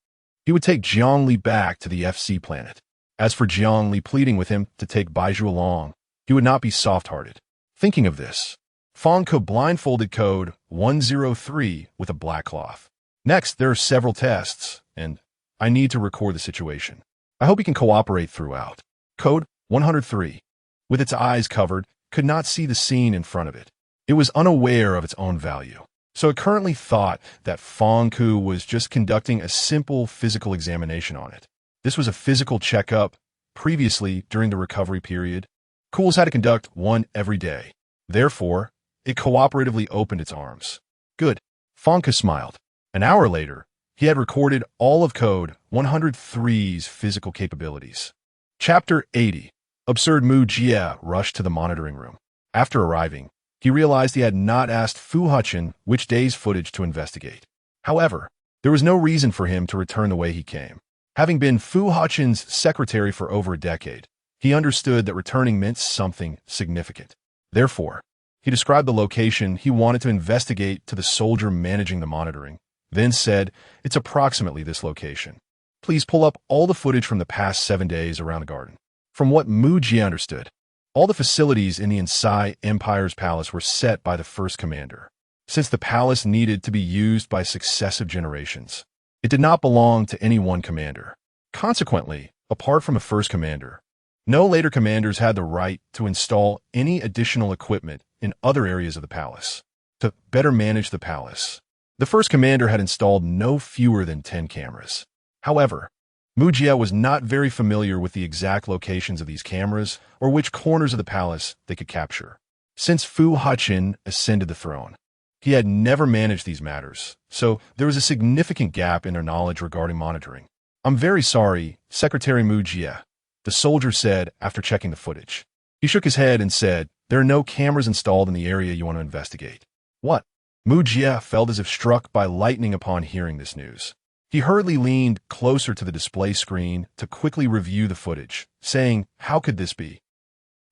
he would take Jiangli back to the FC planet. As for Jiangli pleading with him to take Bai Zhu along, he would not be soft-hearted. Thinking of this, Fong Ke blindfolded Code 103 with a black cloth. Next, there are several tests, and I need to record the situation. I hope you can cooperate throughout. Code 103, with its eyes covered, could not see the scene in front of it. It was unaware of its own value, so it currently thought that Fong Ke was just conducting a simple physical examination on it. This was a physical checkup. Previously, during the recovery period, Cools had to conduct one every day. Therefore, it cooperatively opened its arms. Good. Fonka smiled. An hour later, he had recorded all of Code 103's physical capabilities. Chapter 80. Absurd Mu Jie rushed to the monitoring room. After arriving, he realized he had not asked Fu Hechen which day's footage to investigate. However, there was no reason for him to return the way he came. Having been Fu Hechen's secretary for over a decade, he understood that returning meant something significant. Therefore, he described the location he wanted to investigate to the soldier managing the monitoring, then said, "It's approximately this location. Please pull up all the footage from the past 7 days around the garden." From what Mu Jie understood, all the facilities in the Inside Empire's palace were set by the first commander. Since the palace needed to be used by successive generations, it did not belong to any one commander. Consequently, apart from a first commander, no later commanders had the right to install any additional equipment in other areas of the palace. To better manage the palace, the first commander had installed no fewer than 10 cameras. However, Mu Jie was not very familiar with the exact locations of these cameras or which corners of the palace they could capture. Since Fu Hechen ascended the throne, he had never managed these matters, so there was a significant gap in their knowledge regarding monitoring. "I'm very sorry, Secretary Mu Jie," the soldier said after checking the footage. He shook his head and said, "There are no cameras installed in the area you want to investigate." "What?" Mu Jie felt as if struck by lightning upon hearing this news. He hurriedly leaned closer to the display screen to quickly review the footage, saying, "How could this be?"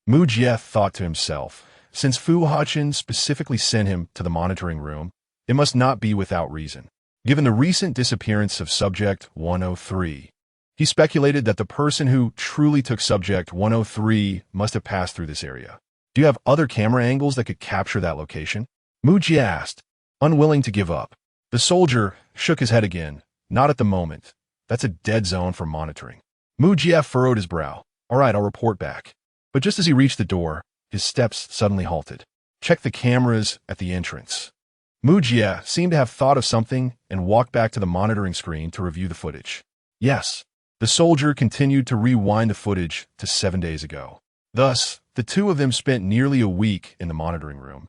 Mu Jie thought to himself, since Fu Hechen specifically sent him to the monitoring room, it must not be without reason. Given the recent disappearance of Subject 103, he speculated that the person who truly took Subject 103 must have passed through this area. "Do you have other camera angles that could capture that location?" Mu Jie asked, unwilling to give up. The soldier shook his head again. "Not at the moment. That's a dead zone for monitoring." Mu Jie furrowed his brow. "All right, I'll report back." But just as he reached the door, his steps suddenly halted. "Check the cameras at the entrance." Mu Jie seemed to have thought of something and walked back to the monitoring screen to review the footage. Yes. The soldier continued to rewind the footage to 7 days ago. Thus, the two of them spent nearly a week in the monitoring room.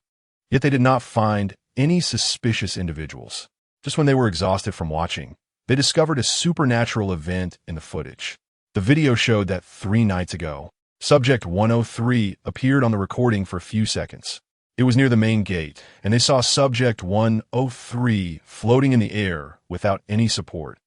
Yet they did not find any suspicious individuals. Just when they were exhausted from watching, they discovered a supernatural event in the footage. The video showed that 3 nights ago, Subject 103 appeared on the recording for a few seconds. It was near the main gate, and they saw Subject 103 floating in the air without any support,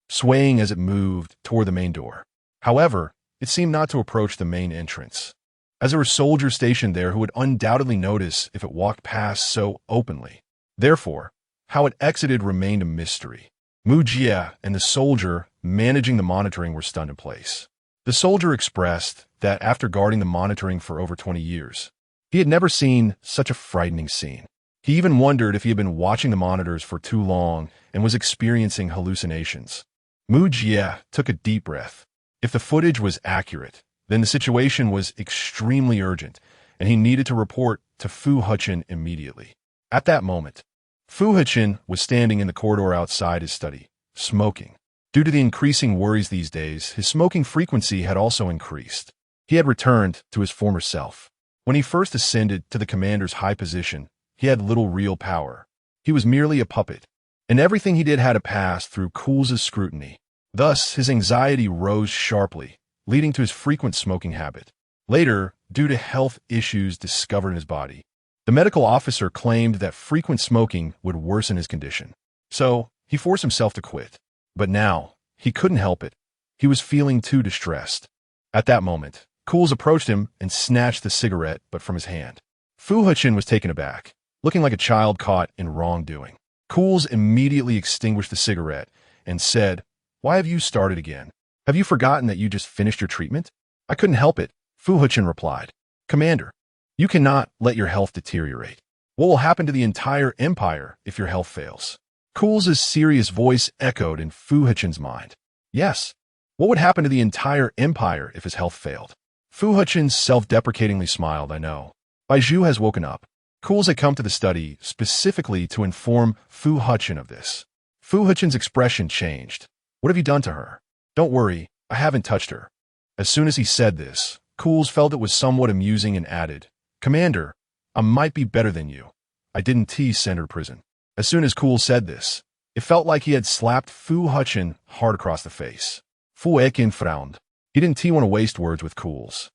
swaying as it moved toward the main door. However, it seemed not to approach the main entrance, as there were soldiers stationed there who would undoubtedly notice if it walked past so openly. Therefore, how it exited remained a mystery. Mu Jie and the soldier managing the monitoring were stunned in place. The soldier expressed that after guarding the monitoring for over 20 years, he had never seen such a frightening scene. He even wondered if he had been watching the monitors for too long and was experiencing hallucinations. Mu Jie took a deep breath. If the footage was accurate, then the situation was extremely urgent, and he needed to report to Fu Hechen immediately. At that moment, Fu Hechen was standing in the corridor outside his study, smoking. Due to the increasing worries these days, his smoking frequency had also increased. He had returned to his former self. When he first ascended to the commander's high position, he had little real power. He was merely a puppet, and everything he did had to pass through Cools' scrutiny. Thus, his anxiety rose sharply, leading to his frequent smoking habit. Later, due to health issues discovered in his body, the medical officer claimed that frequent smoking would worsen his condition. So, he forced himself to quit. But now, he couldn't help it. He was feeling too distressed. At that moment, Cools approached him and snatched the cigarette but from his hand. Fu Hechen was taken aback, looking like a child caught in wrongdoing. Cools immediately extinguished the cigarette and said, "Why have you started again? Have you forgotten that you just finished your treatment?" "I couldn't help it," Fu Hechen replied. "Commander, you cannot let your health deteriorate. What will happen to the entire empire if your health fails?" Cools' serious voice echoed in Fu Hechen's mind. Yes, what would happen to the entire empire if his health failed? Fu Hechen self-deprecatingly smiled. "I know. Bai Zhu has woken up." Cools had come to the study specifically to inform Fu Hechen of this. Fu Hechen's expression changed. "What have you done to her?" "Don't worry, I haven't touched her." As soon as he said this, Cools felt it was somewhat amusing and added, "Commander, I might be better than you. I didn't tease center prison." As soon as Cool said this, it felt like he had slapped Fu Hechen hard across the face. Fu Hechen frowned. He didn't want to waste words with Cools,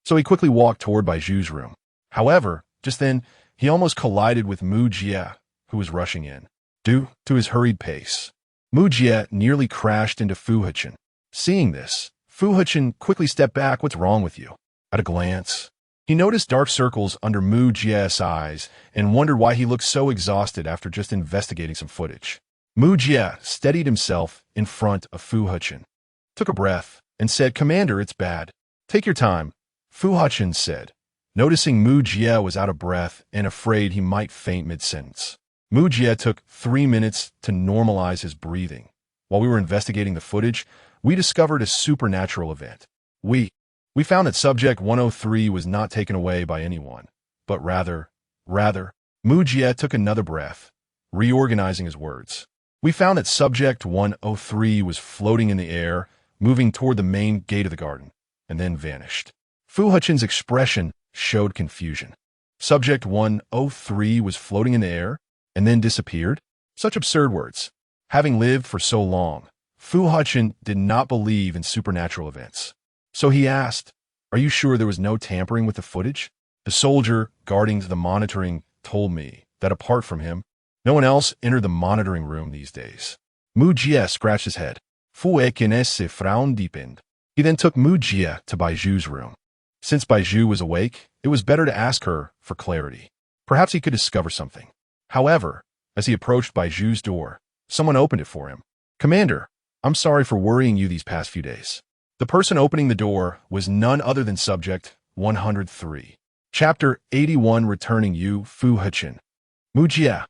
so he quickly walked toward Bai Zhu's room. However, just then, he almost collided with Mu Jie, who was rushing in. Due to his hurried pace, Mu Jie nearly crashed into Fu Hechen. Seeing this, Fu Hechen quickly stepped back. "What's wrong with you?" At a glance, he noticed dark circles under Mu Jie's eyes and wondered why he looked so exhausted after just investigating some footage. Mu Jie steadied himself in front of Fu Hechen, took a breath, and said, "Commander, it's bad. Take your time," Fu Hechen said, noticing Mu Jie was out of breath and afraid he might faint mid-sentence. Mu Jie took 3 minutes to normalize his breathing. "While we were investigating the footage, we discovered a supernatural event. We found that Subject 103 was not taken away by anyone, but rather, Mu Jie took another breath, reorganizing his words. "We found that Subject 103 was floating in the air, moving toward the main gate of the garden, and then vanished." Fu Hechen's expression showed confusion. Subject 103 was floating in the air and then disappeared? Such absurd words. Having lived for so long, Fu Hechen did not believe in supernatural events. So he asked, "Are you sure there was no tampering with the footage?" The soldier guarding the monitoring told me that apart from him, no one else entered the monitoring room these days. Mu Jie scratched his head. Fu Hechen frown deepened. He then took Mu Jie to Bai Zhu's room. Since Bai Zhu was awake, it was better to ask her for clarity. Perhaps he could discover something. However, as he approached Bai Zhu's door, someone opened it for him. "Commander, I'm sorry for worrying you these past few days." The person opening the door was none other than Subject 103. Chapter 81, Returning You, Fu Hechen. Mu Jie.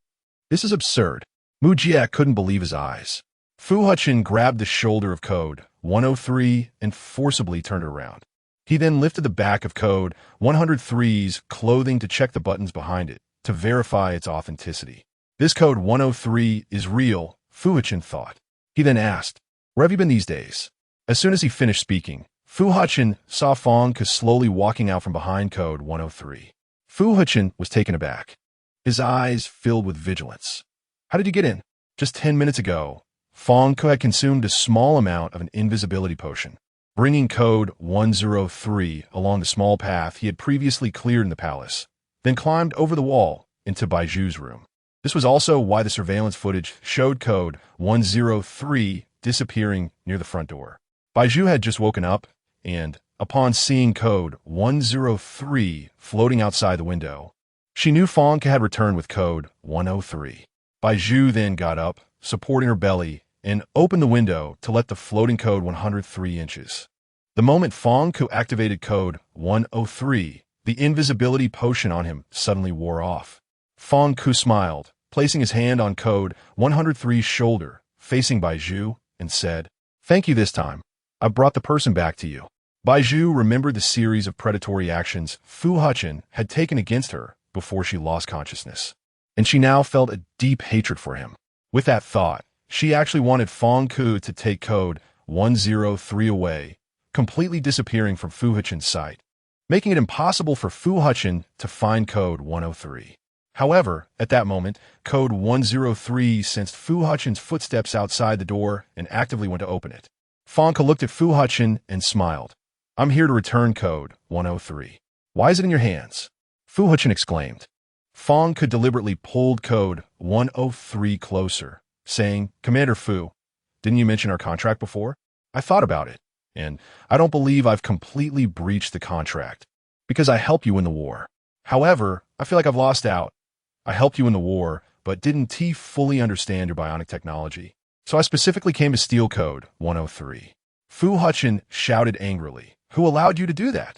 This is absurd. Mu Jie couldn't believe his eyes. Fu Hechen grabbed the shoulder of Code 103 and forcibly turned it around. He then lifted the back of Code 103's clothing to check the buttons behind it, to verify its authenticity. This Code 103 is real, Fu Hechen thought. He then asked, "Where have you been these days?" As soon as he finished speaking, Fu Hechen saw Fong Ke slowly walking out from behind Code 103. Fu Hechen was taken aback, his eyes filled with vigilance. "How did you get in?" Just 10 minutes ago, Fong Ke had consumed a small amount of an invisibility potion, bringing Code 103 along the small path he had previously cleared in the palace, then climbed over the wall into Bai Zhu's room. This was also why the surveillance footage showed Code 103 disappearing near the front door. Bai Zhu had just woken up, and, upon seeing Code 103 floating outside the window, she knew Fong Ke had returned with Code 103. Bai Zhu then got up, supporting her belly, and opened the window to let the floating Code 103 inches. The moment Fong Ke activated Code 103, the invisibility potion on him suddenly wore off. Fong Ke smiled, placing his hand on Code 103's shoulder, facing Bai Zhu, and said, "Thank you this time. I've brought the person back to you." Bai Zhu remembered the series of predatory actions Fu Hechen had taken against her before she lost consciousness, and she now felt a deep hatred for him. With that thought, she actually wanted Fong Ke to take Code 103 away, completely disappearing from Fu Hechen's sight, making it impossible for Fu Hechen to find Code 103. However, at that moment, Code 103 sensed Fu Hechen's footsteps outside the door and actively went to open it. Fong Ke looked at Fu Hechen and smiled. "I'm here to return Code 103. Why is it in your hands?" Fu Hechen exclaimed. Fong Ke deliberately pulled Code 103 closer, saying, "Commander Fu, didn't you mention our contract before? I thought about it, and I don't believe I've completely breached the contract, because I helped you in the war. However, I feel like I've lost out. I helped you in the war, but didn't fully understand your bionic technology. So I specifically came to steal Code 103. Fu Hechen shouted angrily, "Who allowed you to do that?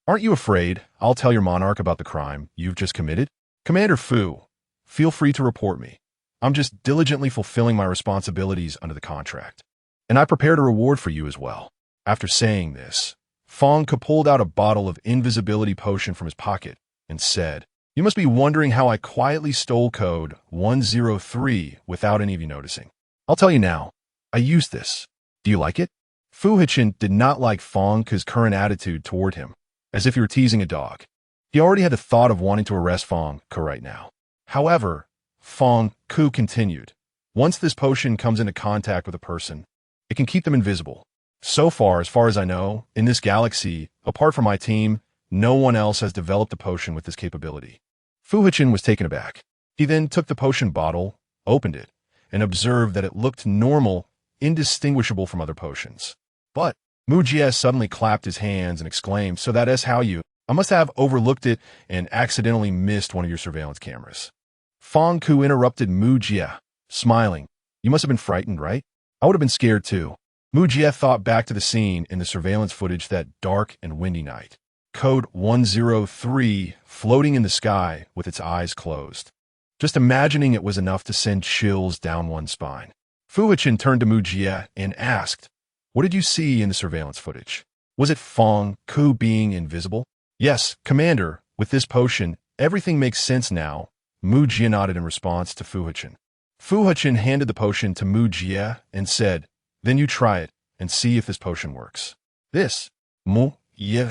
Aren't you afraid I'll tell your monarch about the crime you've just committed?" "Commander Fu, feel free to report me. I'm just diligently fulfilling my responsibilities under the contract. And I prepared a reward for you as well." After saying this, Fong Ke pulled out a bottle of invisibility potion from his pocket and said, "You must be wondering how I quietly stole Code 103 without any of you noticing. I'll tell you now. I used this. Do you like it?" Fu Hechen did not like Fong Ke's current attitude toward him, as if you were teasing a dog. He already had the thought of wanting to arrest Fong Ku right now. However, Fong Ku continued. Once this potion comes into contact with a person, it can keep them invisible. So far, as far as I know, in this galaxy, apart from my team, no one else has developed a potion with this capability. Fu Hechen was taken aback. He then took the potion bottle, opened it, and observed that it looked normal, indistinguishable from other potions. But Mu Jie suddenly clapped his hands and exclaimed, "So that is how you... I must have overlooked it and accidentally missed one of your surveillance cameras." Fong Ku interrupted Mu Jie, smiling. "You must have been frightened, right? I would have been scared too." Mu Jie thought back to the scene in the surveillance footage that dark and windy night. Code 103 floating in the sky with its eyes closed. Just imagining it was enough to send chills down one's spine. Fu Hechen turned to Mu Jie and asked, "What did you see in the surveillance footage? Was it Fong Ku being invisible?" "Yes, Commander, with this potion, everything makes sense now," Mu Jie nodded in response to Fu Hechen. Fu Hechen handed the potion to Mu Jie and said, "Then you try it and see if this potion works." "This, Mu Jie,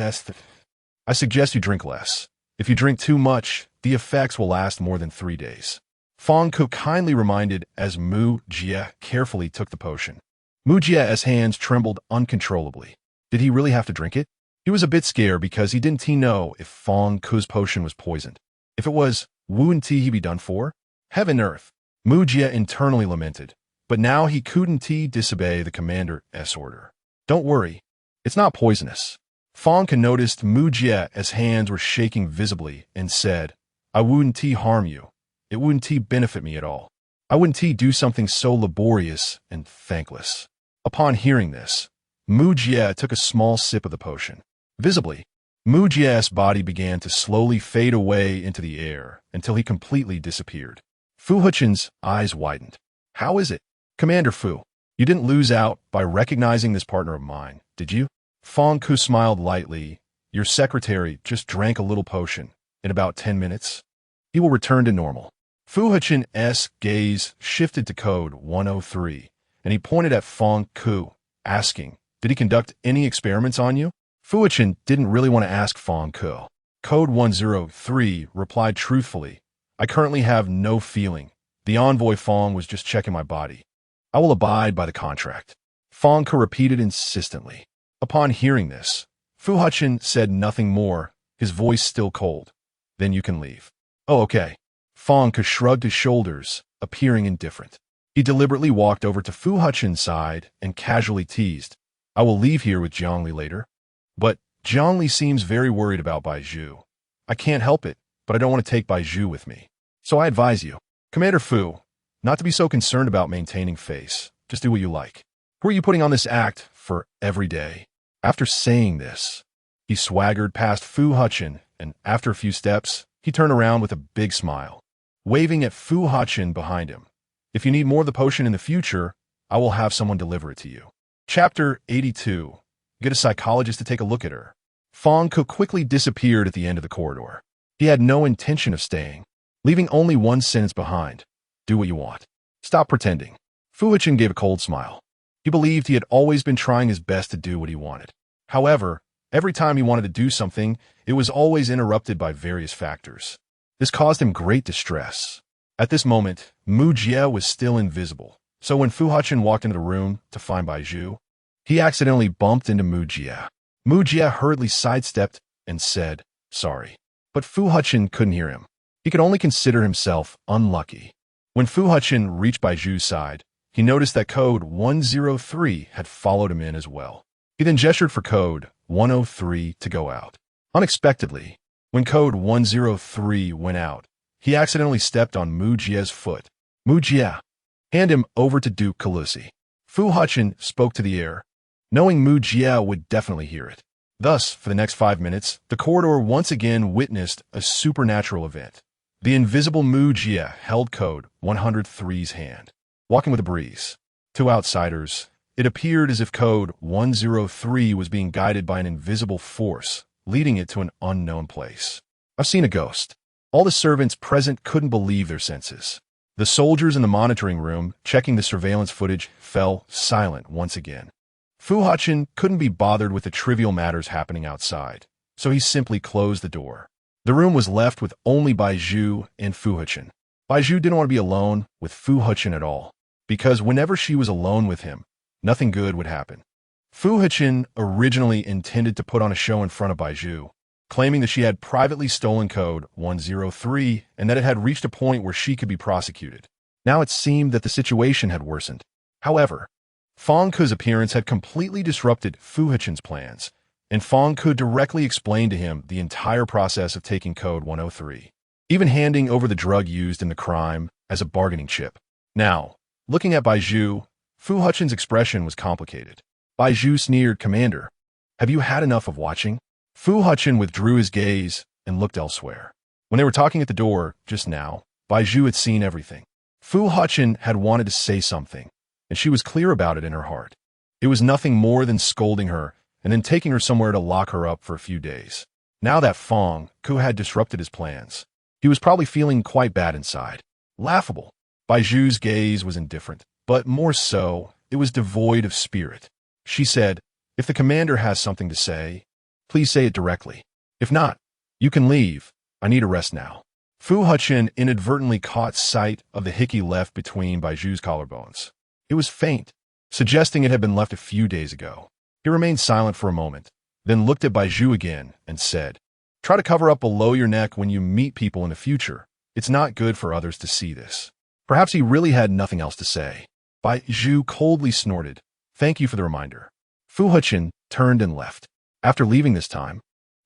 I suggest you drink less. If you drink too much, the effects will last more than 3 days." Fong Ku kindly reminded as Mu Jie carefully took the potion. Mu Jie's hands trembled uncontrollably. Did he really have to drink it? He was a bit scared because he didn't know if Fong Ku's potion was poisoned. If it was, wouldn't he be done for? Heaven and earth. Mu Jie internally lamented, but now he couldn't disobey the commander's order. "Don't worry, it's not poisonous." Fong Ku noticed Mu Jie's hands were shaking visibly and said, "I wouldn't harm you. It wouldn't benefit me at all. I wouldn't do something so laborious and thankless." Upon hearing this, Mu Jie took a small sip of the potion. Visibly, Mu Jie's body began to slowly fade away into the air until he completely disappeared. Fu Hechen's eyes widened. "How is it? Commander Fu, you didn't lose out by recognizing this partner of mine, did you?" Fong Ku smiled lightly. "Your secretary just drank a little potion. In about 10 minutes, he will return to normal." Fu Hechen's gaze shifted to code 103, and he pointed at Fong Ku, asking, "Did he conduct any experiments on you?" Fu Hechen didn't really want to ask Fong Ku. Code 103 replied truthfully, "I currently have no feeling. The envoy Fong was just checking my body. I will abide by the contract." Fong Ku repeated insistently. Upon hearing this, Fu Hechen said nothing more, his voice still cold. "Then you can leave." "Oh, okay." Fong Ku shrugged his shoulders, appearing indifferent. He deliberately walked over to Fu Hechen's side and casually teased, "I will leave here with Zhongli later." "But Zhongli seems very worried about Bai Zhu. I can't help it, but I don't want to take Bai Zhu with me. So I advise you, Commander Fu, not to be so concerned about maintaining face. Just do what you like. Who are you putting on this act for every day?" After saying this, he swaggered past Fu Hechen, and after a few steps, he turned around with a big smile, waving at Fu Hechen behind him. "If you need more of the potion in the future, I will have someone deliver it to you." Chapter 82. Get a psychologist to take a look at her. Fong Ku quickly disappeared at the end of the corridor. He had no intention of staying, leaving only one sentence behind. "Do what you want. Stop pretending." Fu Hechen gave a cold smile. He believed he had always been trying his best to do what he wanted. However, every time he wanted to do something, it was always interrupted by various factors. This caused him great distress. At this moment, Mu Jie was still invisible, so when Fu Hechen walked into the room to find Bai Zhu, he accidentally bumped into Mu Jie. Mu Jie hurriedly sidestepped and said, "Sorry." But Fu Hechen couldn't hear him. He could only consider himself unlucky. When Fu Hechen reached Bai Zhu's side, he noticed that code 103 had followed him in as well. He then gestured for code 103 to go out. Unexpectedly, when code 103 went out, he accidentally stepped on Mu Jie's foot. "Mu Jie, hand him over to Duke Calusi." Fu Hechen spoke to the air, knowing Mu Jie would definitely hear it. Thus, for the next 5 minutes, the corridor once again witnessed a supernatural event. The invisible Mu Jie held code 103's hand, walking with a breeze. To outsiders, it appeared as if code 103 was being guided by an invisible force, leading it to an unknown place. "I've seen a ghost." All the servants present couldn't believe their senses. The soldiers in the monitoring room, checking the surveillance footage, fell silent once again. Fu Hechen couldn't be bothered with the trivial matters happening outside. so he simply closed the door. The room was left with only Bai Zhu and Fu Hechen. Bai Zhu didn't want to be alone with Fu Hechen at all, because whenever she was alone with him, nothing good would happen. Fu Hechen originally intended to put on a show in front of Bai Zhu, claiming that she had privately stolen code 103 and that it had reached a point where she could be prosecuted. Now it seemed that the situation had worsened. However, Fang Ke's appearance had completely disrupted Fu Hechen's plans, and Fang Ke directly explained to him the entire process of taking code 103, even handing over the drug used in the crime as a bargaining chip. Now, looking at Bai Zhu, Fu Hechen's expression was complicated. Bai Zhu sneered, "Commander, have you had enough of watching?" Fu Hechen withdrew his gaze and looked elsewhere. When they were talking at the door just now, Bai Zhu had seen everything. Fu Hechen had wanted to say something, and she was clear about it in her heart. It was nothing more than scolding her and then taking her somewhere to lock her up for a few days. Now that Fang Ke had disrupted his plans, he was probably feeling quite bad inside. Laughable. Bai Zhu's gaze was indifferent, but more so, it was devoid of spirit. She said, "If the commander has something to say, please say it directly. If not, you can leave. I need a rest now." Fu Hechen inadvertently caught sight of the hickey left between Bai Zhu's collarbones. It was faint, suggesting it had been left a few days ago. He remained silent for a moment, then looked at Bai Zhu again and said, "Try to cover up below your neck when you meet people in the future. It's not good for others to see this." Perhaps he really had nothing else to say. Bai Zhu coldly snorted, "Thank you for the reminder." Fu Hechen turned and left. After leaving this time,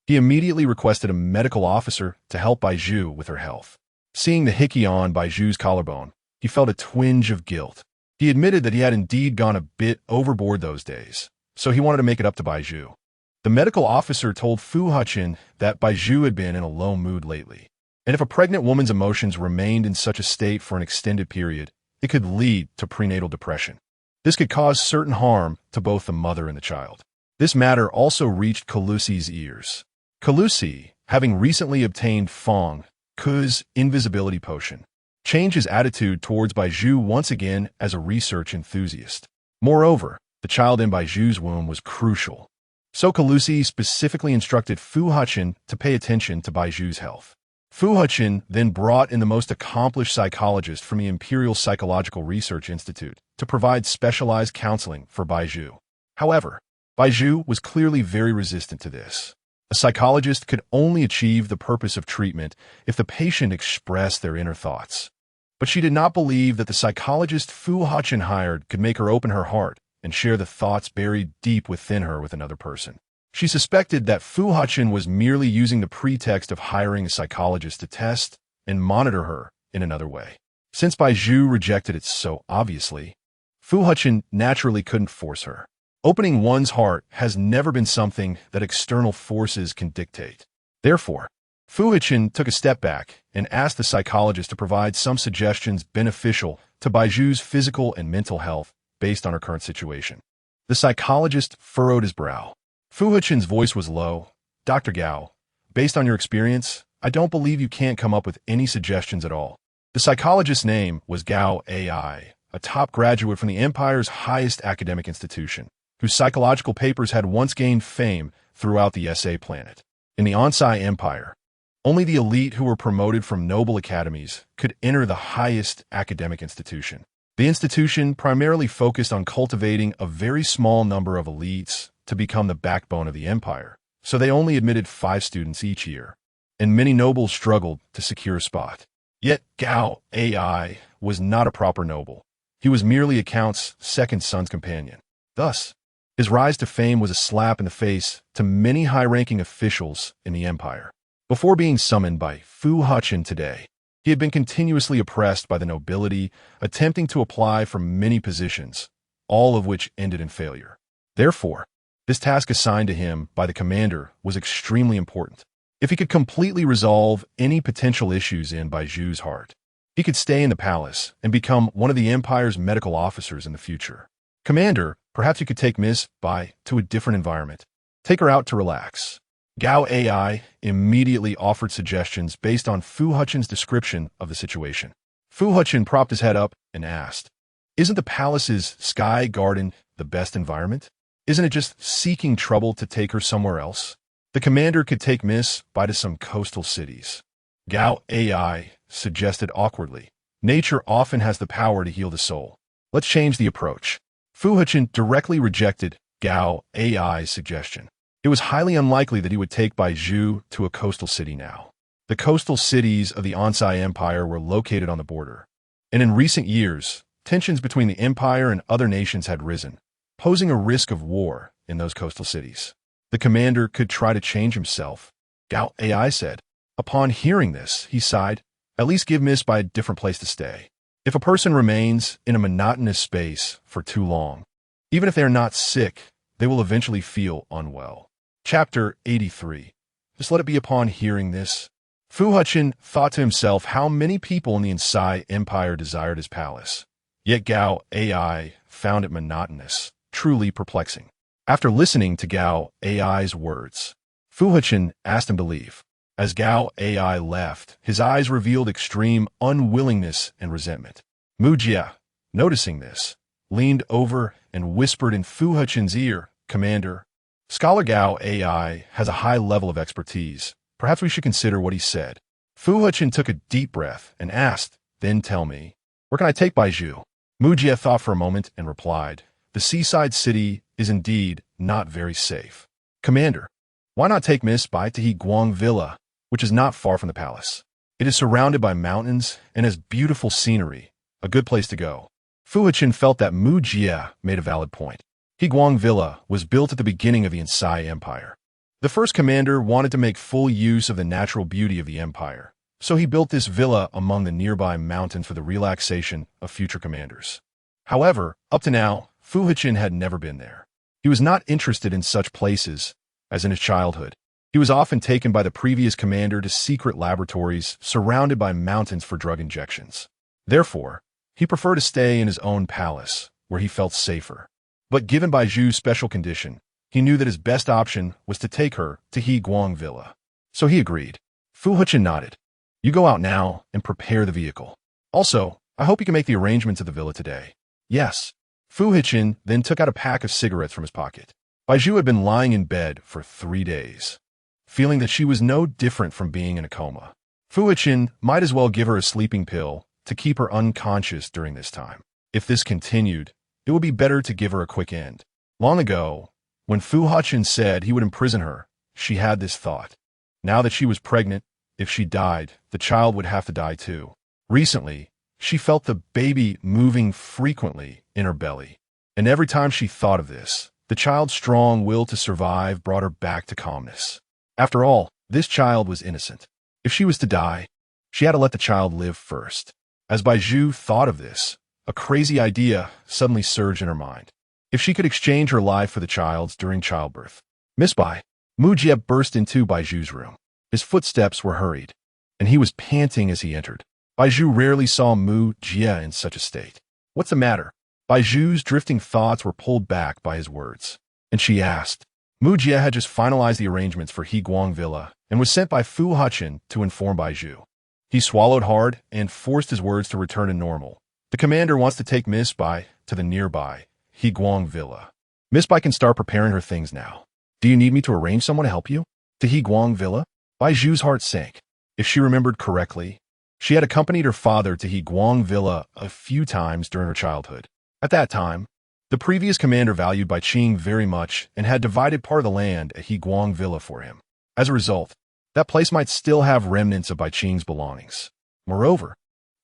he immediately requested a medical officer to help Bai Zhu with her health. Seeing the hickey on Bai Zhu's collarbone, he felt a twinge of guilt. He admitted that he had indeed gone a bit overboard those days, so he wanted to make it up to Bai Zhu. The medical officer told Fu Hechen that Bai Zhu had been in a low mood lately, and if a pregnant woman's emotions remained in such a state for an extended period, it could lead to prenatal depression. This could cause certain harm to both the mother and the child. This matter also reached Kelusi's ears. Kelusi, having recently obtained Fang Ke's invisibility potion, changed his attitude towards Bai Zhu once again as a research enthusiast. Moreover, the child in Bai Zhu's womb was crucial. So Kelusi specifically instructed Fu Hechen to pay attention to Bai Zhu's health. Fu Hechen then brought in the most accomplished psychologist from the Imperial Psychological Research Institute to provide specialized counseling for Bai Zhu. However, Bai Zhu was clearly very resistant to this. A psychologist could only achieve the purpose of treatment if the patient expressed their inner thoughts. But she did not believe that the psychologist Fu Hechen hired could make her open her heart and share the thoughts buried deep within her with another person. She suspected that Fu Hechen was merely using the pretext of hiring a psychologist to test and monitor her in another way. Since Bai Zhu rejected it so obviously, Fu Hechen naturally couldn't force her. Opening one's heart has never been something that external forces can dictate. Therefore, Fu Hechen took a step back and asked the psychologist to provide some suggestions beneficial to Bai Zhu's physical and mental health based on her current situation. The psychologist furrowed his brow. Fu Hechen's voice was low. "Dr. Gao, based on your experience, I don't believe you can't come up with any suggestions at all." The psychologist's name was Gao AI, a top graduate from the Empire's highest academic institution, whose psychological papers had once gained fame throughout the SA planet. In the Onsai Empire, only the elite who were promoted from noble academies could enter the highest academic institution. The institution primarily focused on cultivating a very small number of elites to become the backbone of the empire, so they only admitted 5 students each year, and many nobles struggled to secure a spot. Yet Gao AI was not a proper noble. He was merely a count's second son's companion. Thus, his rise to fame was a slap in the face to many high-ranking officials in the empire. Before being summoned by Fu Hechen today, he had been continuously oppressed by the nobility, attempting to apply for many positions, all of which ended in failure. Therefore, this task assigned to him by the commander was extremely important. If he could completely resolve any potential issues in Bai Zhu's heart, he could stay in the palace and become one of the Empire's medical officers in the future. "Commander, perhaps you could take Miss Bai to a different environment. Take her out to relax." Gao AI immediately offered suggestions based on Fu Hechen's description of the situation. Fu Hechen propped his head up and asked, "Isn't the palace's sky garden the best environment? Isn't it just seeking trouble to take her somewhere else?" The commander could take Miss Bai to some coastal cities. Gao AI suggested awkwardly. Nature often has the power to heal the soul. Let's change the approach. Fu Hechen directly rejected Gao AI's suggestion. It was highly unlikely that he would take Bai Zhu to a coastal city now. The coastal cities of the Ansai Empire were located on the border. And in recent years, tensions between the empire and other nations had risen, posing a risk of war in those coastal cities. The commander could try to change himself, Gao AI said. Upon hearing this, he sighed. At least give Miss Bai a different place to stay. If a person remains in a monotonous space for too long, even if they are not sick, they will eventually feel unwell. Chapter 83. Just let it be. Upon hearing this, Fu Hechen thought to himself how many people in the Ansai Empire desired his palace. Yet Gao AI found it monotonous, truly perplexing. After listening to Gao AI's words, Fu Hechen asked him to leave. As Gao AI left, his eyes revealed extreme unwillingness and resentment. Mu Jie, noticing this, leaned over and whispered in Fu Hechen's ear, "Commander, Scholar Gao AI has a high level of expertise. Perhaps we should consider what he said." Fu Hechen took a deep breath and asked, "Then tell me, where can I take Bai Zhu?" Mu Jie thought for a moment and replied, "The seaside city is indeed not very safe. Commander, why not take Miss Bai to Guang Villa, which is not far from the palace? It is surrounded by mountains and has beautiful scenery, a good place to go." Fu Hechen felt that Mu Jie made a valid point. Guang Villa was built at the beginning of the Ansai Empire. The first commander wanted to make full use of the natural beauty of the empire, so he built this villa among the nearby mountains for the relaxation of future commanders. However, up to now, Fu Hechen had never been there. He was not interested in such places, as in his childhood. He was often taken by the previous commander to secret laboratories surrounded by mountains for drug injections. Therefore, he preferred to stay in his own palace, where he felt safer. But given Bai Zhu's special condition, he knew that his best option was to take her to Guang Villa. So he agreed. Fu Hechen nodded. "You go out now and prepare the vehicle. Also, I hope you can make the arrangements of the villa today." "Yes." Fu Hechen then took out a pack of cigarettes from his pocket. Bai Zhu had been lying in bed for 3 days, feeling that she was no different from being in a coma. Fu Hechen might as well give her a sleeping pill to keep her unconscious during this time. If this continued, it would be better to give her a quick end. Long ago, when Fu Hechen said he would imprison her, she had this thought. Now that she was pregnant, if she died, the child would have to die too. Recently, she felt the baby moving frequently in her belly. And every time she thought of this, the child's strong will to survive brought her back to calmness. After all, this child was innocent. If she was to die, she had to let the child live first. As Bai Zhu thought of this, a crazy idea suddenly surged in her mind. If she could exchange her life for the child's during childbirth. "Miss Bai." Mu Jie burst into Bai Zhu's room. His footsteps were hurried, and he was panting as he entered. Bai Zhu rarely saw Mu Jie in such a state. "What's the matter?" Bai Zhu's drifting thoughts were pulled back by his words, and she asked. Mu Jie had just finalized the arrangements for Guang Villa and was sent by Fu Hechen to inform Bai Zhu. He swallowed hard and forced his words to return to normal. "The commander wants to take Miss Bai to the nearby Guang Villa. Miss Bai can start preparing her things now. Do you need me to arrange someone to help you?" "To Guang Villa?" Bai Zhu's heart sank. If she remembered correctly, she had accompanied her father to Guang Villa a few times during her childhood. At that time, the previous commander valued Bai Qing very much and had divided part of the land at Guang Villa for him. As a result, that place might still have remnants of Bai Qing's belongings. Moreover,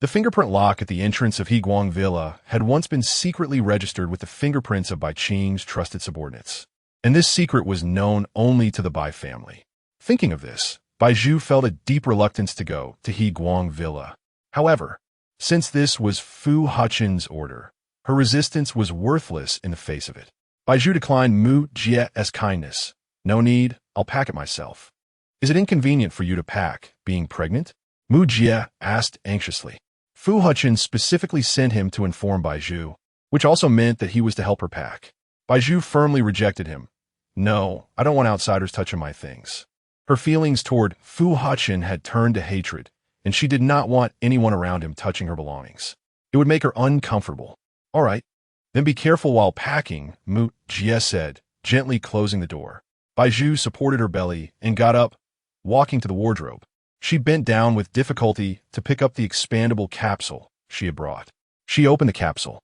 the fingerprint lock at the entrance of Guang Villa had once been secretly registered with the fingerprints of Bai Qing's trusted subordinates. And this secret was known only to the Bai family. Thinking of this, Bai Zhu felt a deep reluctance to go to Guang Villa. However, since this was Fu Hechen's order, her resistance was worthless in the face of it. Bai Zhu declined Mu Jie's kindness. "No need, I'll pack it myself." "Is it inconvenient for you to pack, being pregnant?" Mu Jie asked anxiously. Fu Hechen specifically sent him to inform Bai Zhu, which also meant that he was to help her pack. Bai Zhu firmly rejected him. "No, I don't want outsiders touching my things." Her feelings toward Fu Hechen had turned to hatred, and she did not want anyone around him touching her belongings. It would make her uncomfortable. "All right, then be careful while packing," Mu Jie said, gently closing the door. Bai Zhu supported her belly and got up, walking to the wardrobe. She bent down with difficulty to pick up the expandable capsule she had brought. She opened the capsule.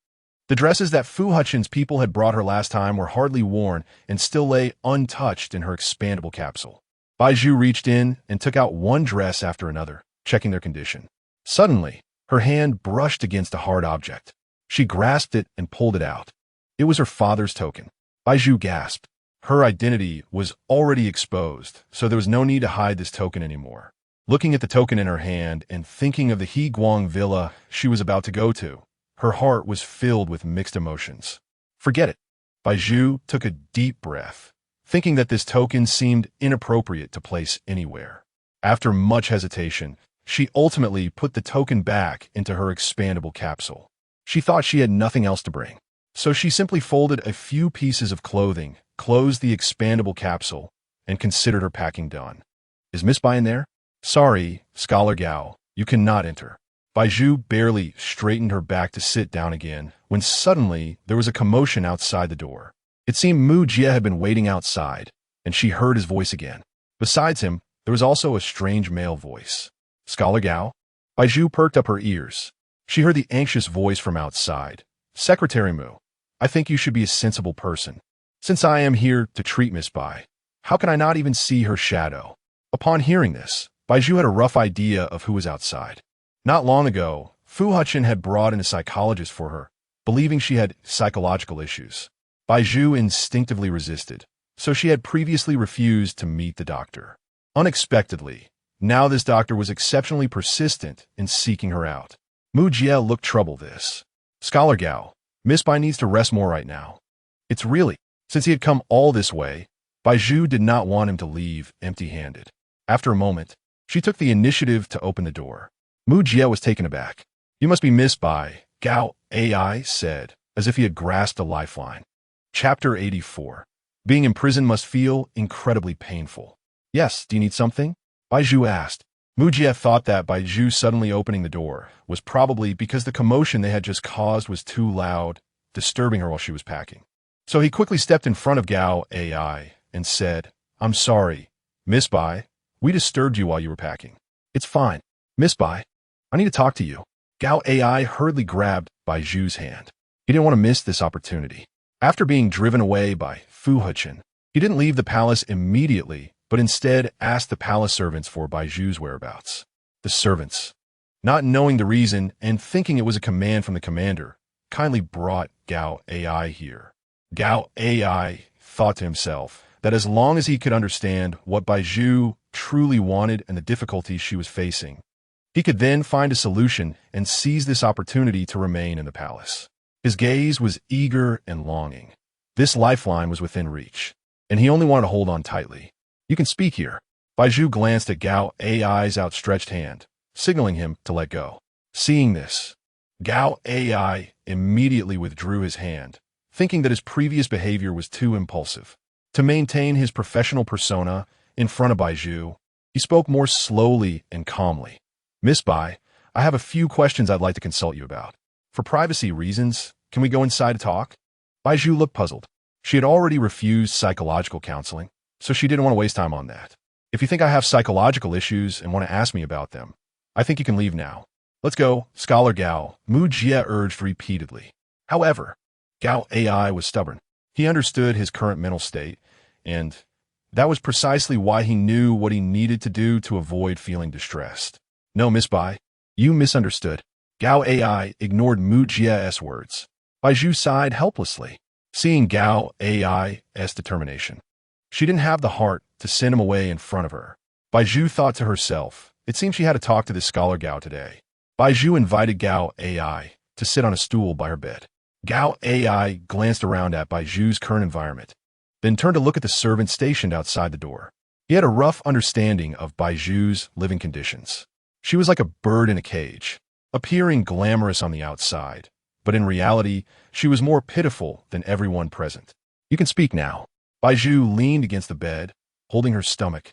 The dresses that Fu Hechen's people had brought her last time were hardly worn and still lay untouched in her expandable capsule. Bai Zhu reached in and took out one dress after another, checking their condition. Suddenly, her hand brushed against a hard object. She grasped it and pulled it out. It was her father's token. Bai Zhu gasped. Her identity was already exposed, so there was no need to hide this token anymore. Looking at the token in her hand and thinking of the He Guang villa she was about to go to, her heart was filled with mixed emotions. Forget it. Bai Zhu took a deep breath, thinking that this token seemed inappropriate to place anywhere. After much hesitation, she ultimately put the token back into her expandable capsule. She thought she had nothing else to bring, so she simply folded a few pieces of clothing, closed the expandable capsule, and considered her packing done. Is Miss Bai in there? Sorry, Scholar Gao, you cannot enter. Bai Zhu barely straightened her back to sit down again when suddenly there was a commotion outside the door. It seemed Mu Jie had been waiting outside, and she heard his voice again. Besides him, there was also a strange male voice. Scholar Gao? Bai Zhu perked up her ears. She heard the anxious voice from outside. Secretary Mu, I think you should be a sensible person. Since I am here to treat Miss Bai, how can I not even see her shadow? Upon hearing this, Bai Zhu had a rough idea of who was outside. Not long ago, Fu Hechen had brought in a psychologist for her, believing she had psychological issues. Bai Zhu instinctively resisted, so she had previously refused to meet the doctor. Unexpectedly, now this doctor was exceptionally persistent in seeking her out. Mu Jie looked troubled this. Scholar Gao, Miss Bai needs to rest more right now. It's really, since he had come all this way, Bai Zhu did not want him to leave empty-handed. After a moment, she took the initiative to open the door. Mu Jie was taken aback. You must be Miss Bai, Gao AI said, as if he had grasped a lifeline. Chapter 84. Being imprisoned must feel incredibly painful. Yes, do you need something? Bai Zhu asked. Mu Jie thought that Bai Zhu suddenly opening the door was probably because the commotion they had just caused was too loud, disturbing her while she was packing. So he quickly stepped in front of Gao AI and said, I'm sorry, Miss Bai, we disturbed you while you were packing. It's fine. Miss Bai, I need to talk to you. Gao AI hurriedly grabbed Bai Zhu's hand. He didn't want to miss this opportunity. After being driven away by Fu Hechen, he didn't leave the palace immediately, but instead asked the palace servants for Bai Zhu's whereabouts. The servants, not knowing the reason and thinking it was a command from the commander, kindly brought Gao AI here. Gao AI thought to himself that as long as he could understand what Bai Zhu truly wanted and the difficulties she was facing, he could then find a solution and seize this opportunity to remain in the palace. His gaze was eager and longing. This lifeline was within reach, and he only wanted to hold on tightly. You can speak here. Bai Zhu glanced at Gao AI's outstretched hand, signaling him to let go. Seeing this, Gao AI immediately withdrew his hand, thinking that his previous behavior was too impulsive. To maintain his professional persona in front of Bai Zhu, he spoke more slowly and calmly. Miss Bai, I have a few questions I'd like to consult you about. For privacy reasons, can we go inside to talk? Bai Zhu looked puzzled. She had already refused psychological counseling, so she didn't want to waste time on that. If you think I have psychological issues and want to ask me about them, I think you can leave now. Let's go, Scholar Gao, Mu Jie urged repeatedly. However, Gao AI was stubborn. He understood his current mental state, and that was precisely why he knew what he needed to do to avoid feeling distressed. No, Miss Bai, you misunderstood. Gao AI ignored Mu Jie's words. Bai Zhu sighed helplessly, seeing Gao AI's determination. She didn't have the heart to send him away in front of her. Bai Zhu thought to herself, it seemed she had to talk to this Scholar Gao today. Bai Zhu invited Gao AI to sit on a stool by her bed. Gao AI glanced around at Bai Zhu's current environment, then turned to look at the servant stationed outside the door. He had a rough understanding of Bai Zhu's living conditions. She was like a bird in a cage, appearing glamorous on the outside, but in reality, she was more pitiful than everyone present. You can speak now. Bai Zhu leaned against the bed, holding her stomach,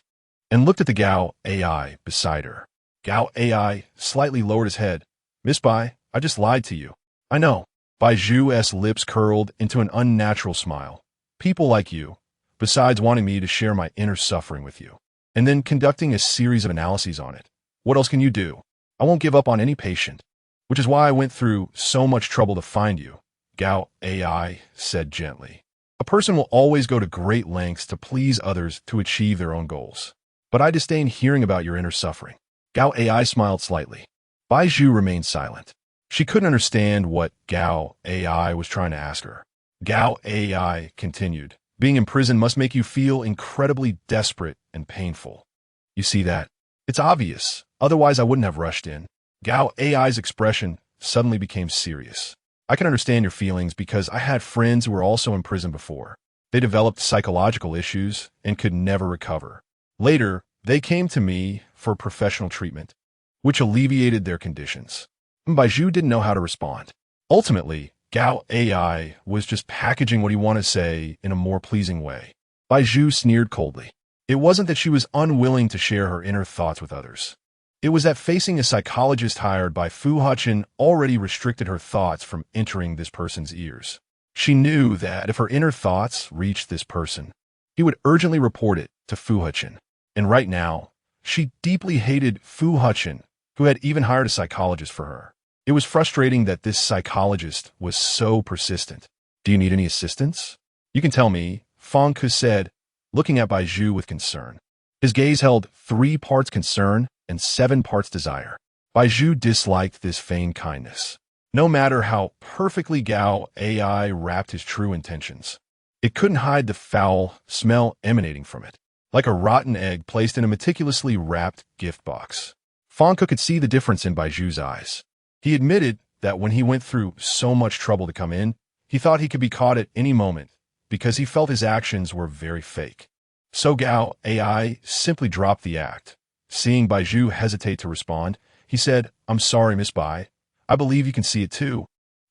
and looked at the Gao AI beside her. Gao AI slightly lowered his head. Miss Bai, I just lied to you. I know. Bai Zhu's lips curled into an unnatural smile. People like you, besides wanting me to share my inner suffering with you, and then conducting a series of analyses on it. What else can you do? I won't give up on any patient, which is why I went through so much trouble to find you, Gao AI said gently. A person will always go to great lengths to please others to achieve their own goals. But I disdain hearing about your inner suffering. Gao AI smiled slightly. Bai Zhu remained silent. She couldn't understand what Gao AI was trying to ask her. Gao AI continued. Being in prison must make you feel incredibly desperate and painful. You see that? It's obvious. Otherwise, I wouldn't have rushed in. Gao AI's expression suddenly became serious. I can understand your feelings because I had friends who were also in prison before. They developed psychological issues and could never recover. Later, they came to me for professional treatment, which alleviated their conditions. Bai Zhu didn't know how to respond. Ultimately, Gao AI was just packaging what he wanted to say in a more pleasing way. Bai Zhu sneered coldly. It wasn't that she was unwilling to share her inner thoughts with others. It was that facing a psychologist hired by Fu Hechen already restricted her thoughts from entering this person's ears. She knew that if her inner thoughts reached this person, he would urgently report it to Fu Hechen. And right now, she deeply hated Fu Hechen, who had even hired a psychologist for her. It was frustrating that this psychologist was so persistent. Do you need any assistance? You can tell me, Fang Ke said, looking at Bai Zhu with concern. His gaze held 3 parts concern and 7 parts desire. Bai Zhu disliked this feigned kindness. No matter how perfectly Gao AI wrapped his true intentions, it couldn't hide the foul smell emanating from it, like a rotten egg placed in a meticulously wrapped gift box. Fang Ke could see the difference in Bai Zhu's eyes. He admitted that when he went through so much trouble to come in, he thought he could be caught at any moment because he felt his actions were very fake. So Gao AI simply dropped the act. Seeing Bai Zhu hesitate to respond, he said, "I'm sorry, Miss Bai. I believe you can see it too.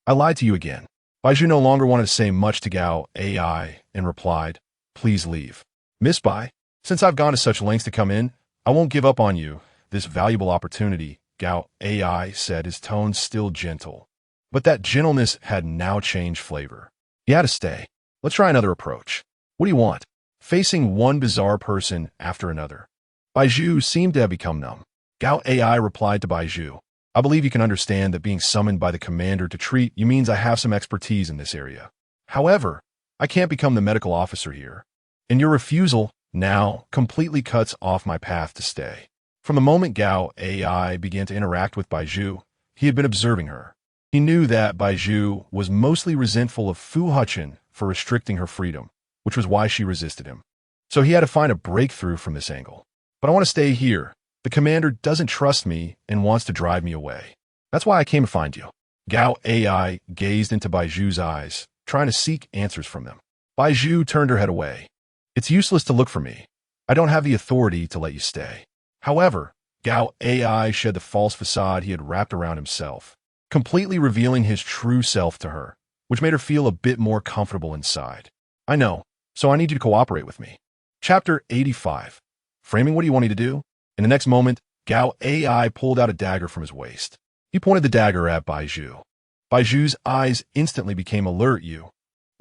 I lied to you again." Bai Zhu no longer wanted to say much to Gao AI and replied, "Please leave. Miss Bai, since I've gone to such lengths to come in, I won't give up on you. This valuable opportunity," Gao AI said, his tone still gentle. But that gentleness had now changed flavor. "You had to stay. Let's try another approach. What do you want?" Facing one bizarre person after another, Bai Zhu seemed to have become numb. Gao AI replied to Bai Zhu, "I believe you can understand that being summoned by the commander to treat you means I have some expertise in this area. However, I can't become the medical officer here, and your refusal now completely cuts off my path to stay." From the moment Gao AI began to interact with Bai Zhu, he had been observing her. He knew that Bai Zhu was mostly resentful of Fu Hechen for restricting her freedom, which was why she resisted him. So he had to find a breakthrough from this angle. "But I want to stay here. The commander doesn't trust me and wants to drive me away. That's why I came to find you." Gao AI gazed into Bai Zhu's eyes, trying to seek answers from them. Bai Zhu turned her head away. "It's useless to look for me. I don't have the authority to let you stay." However, Gao AI shed the false facade he had wrapped around himself, completely revealing his true self to her, which made her feel a bit more comfortable inside. "I know, so I need you to cooperate with me." Chapter 85. Framing what do you want me to do? In the next moment, Gao AI pulled out a dagger from his waist. He pointed the dagger at Bai Zhu. Bai Zhu's eyes instantly became alert. "You,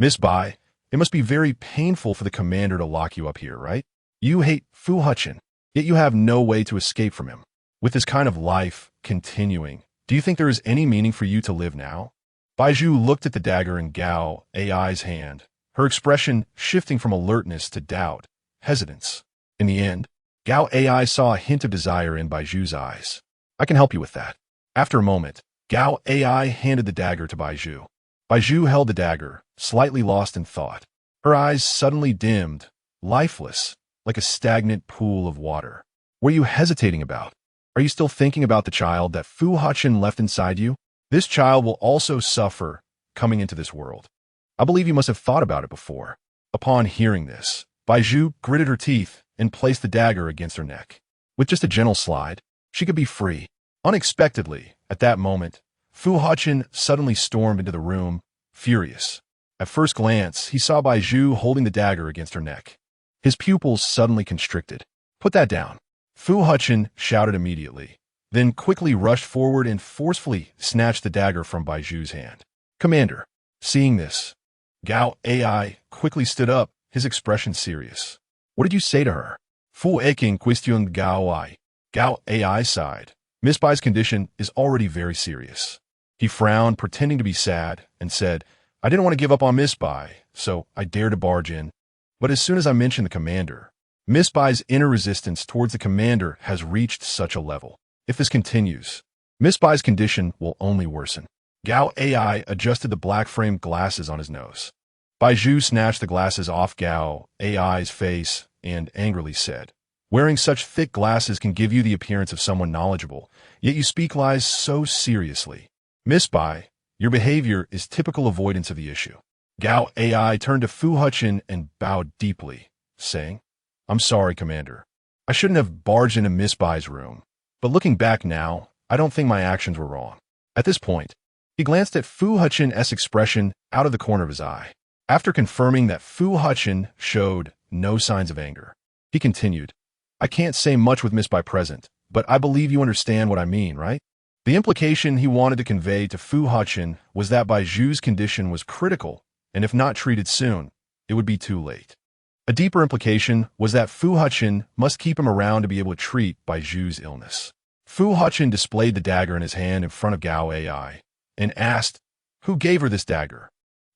Miss Bai, it must be very painful for the commander to lock you up here, right? You hate Fu Hechen, yet you have no way to escape from him. With this kind of life continuing, do you think there is any meaning for you to live now?" Bai Zhu looked at the dagger in Gao AI's hand, her expression shifting from alertness to doubt, hesitance. In the end, Gao AI saw a hint of desire in Bai Zhu's eyes. "I can help you with that." After a moment, Gao AI handed the dagger to Bai Zhu. Bai Zhu held the dagger, slightly lost in thought. Her eyes suddenly dimmed, lifeless, like a stagnant pool of water. "What are you hesitating about? Are you still thinking about the child that Fu Hechen left inside you? This child will also suffer coming into this world. I believe you must have thought about it before." Upon hearing this, Bai Zhu gritted her teeth and placed the dagger against her neck. With just a gentle slide, she could be free. Unexpectedly, at that moment, Fu Hechen suddenly stormed into the room, furious. At first glance, he saw Bai Zhu holding the dagger against her neck. His pupils suddenly constricted. "Put that down." Fu Hechen shouted immediately, then quickly rushed forward and forcefully snatched the dagger from Bai Zhu's hand. "Commander." Seeing this, Gao AI quickly stood up, his expression serious. What did you say to her? Fu Hechen questioned Gao Ai. Gao Ai sighed. Miss Bai's condition is already very serious. He frowned, pretending to be sad, and said, I didn't want to give up on Miss Bai, so I dared to barge in. But as soon as I mentioned the commander, Miss Bai's inner resistance towards the commander has reached such a level. If this continues, Miss Bai's condition will only worsen. Gao Ai adjusted the black-framed glasses on his nose. Bai Zhu snatched the glasses off Gao Ai's face and angrily said, Wearing such thick glasses can give you the appearance of someone knowledgeable, yet you speak lies so seriously. Miss Bai, your behavior is typical avoidance of the issue. Gao Ai turned to Fu Hechen and bowed deeply, saying, I'm sorry, Commander. I shouldn't have barged into Miss Bai's room, but looking back now, I don't think my actions were wrong. At this point, he glanced at Fu Hechen's expression out of the corner of his eye. After confirming that Fu Hechen showed no signs of anger, he continued, I can't say much with Miss Bai present, but I believe you understand what I mean, right? The implication he wanted to convey to Fu Hechen was that Bai Zhu's condition was critical, and if not treated soon, it would be too late. A deeper implication was that Fu Hechen must keep him around to be able to treat Bai Zhu's illness. Fu Hechen displayed the dagger in his hand in front of Gao Ai and asked, Who gave her this dagger?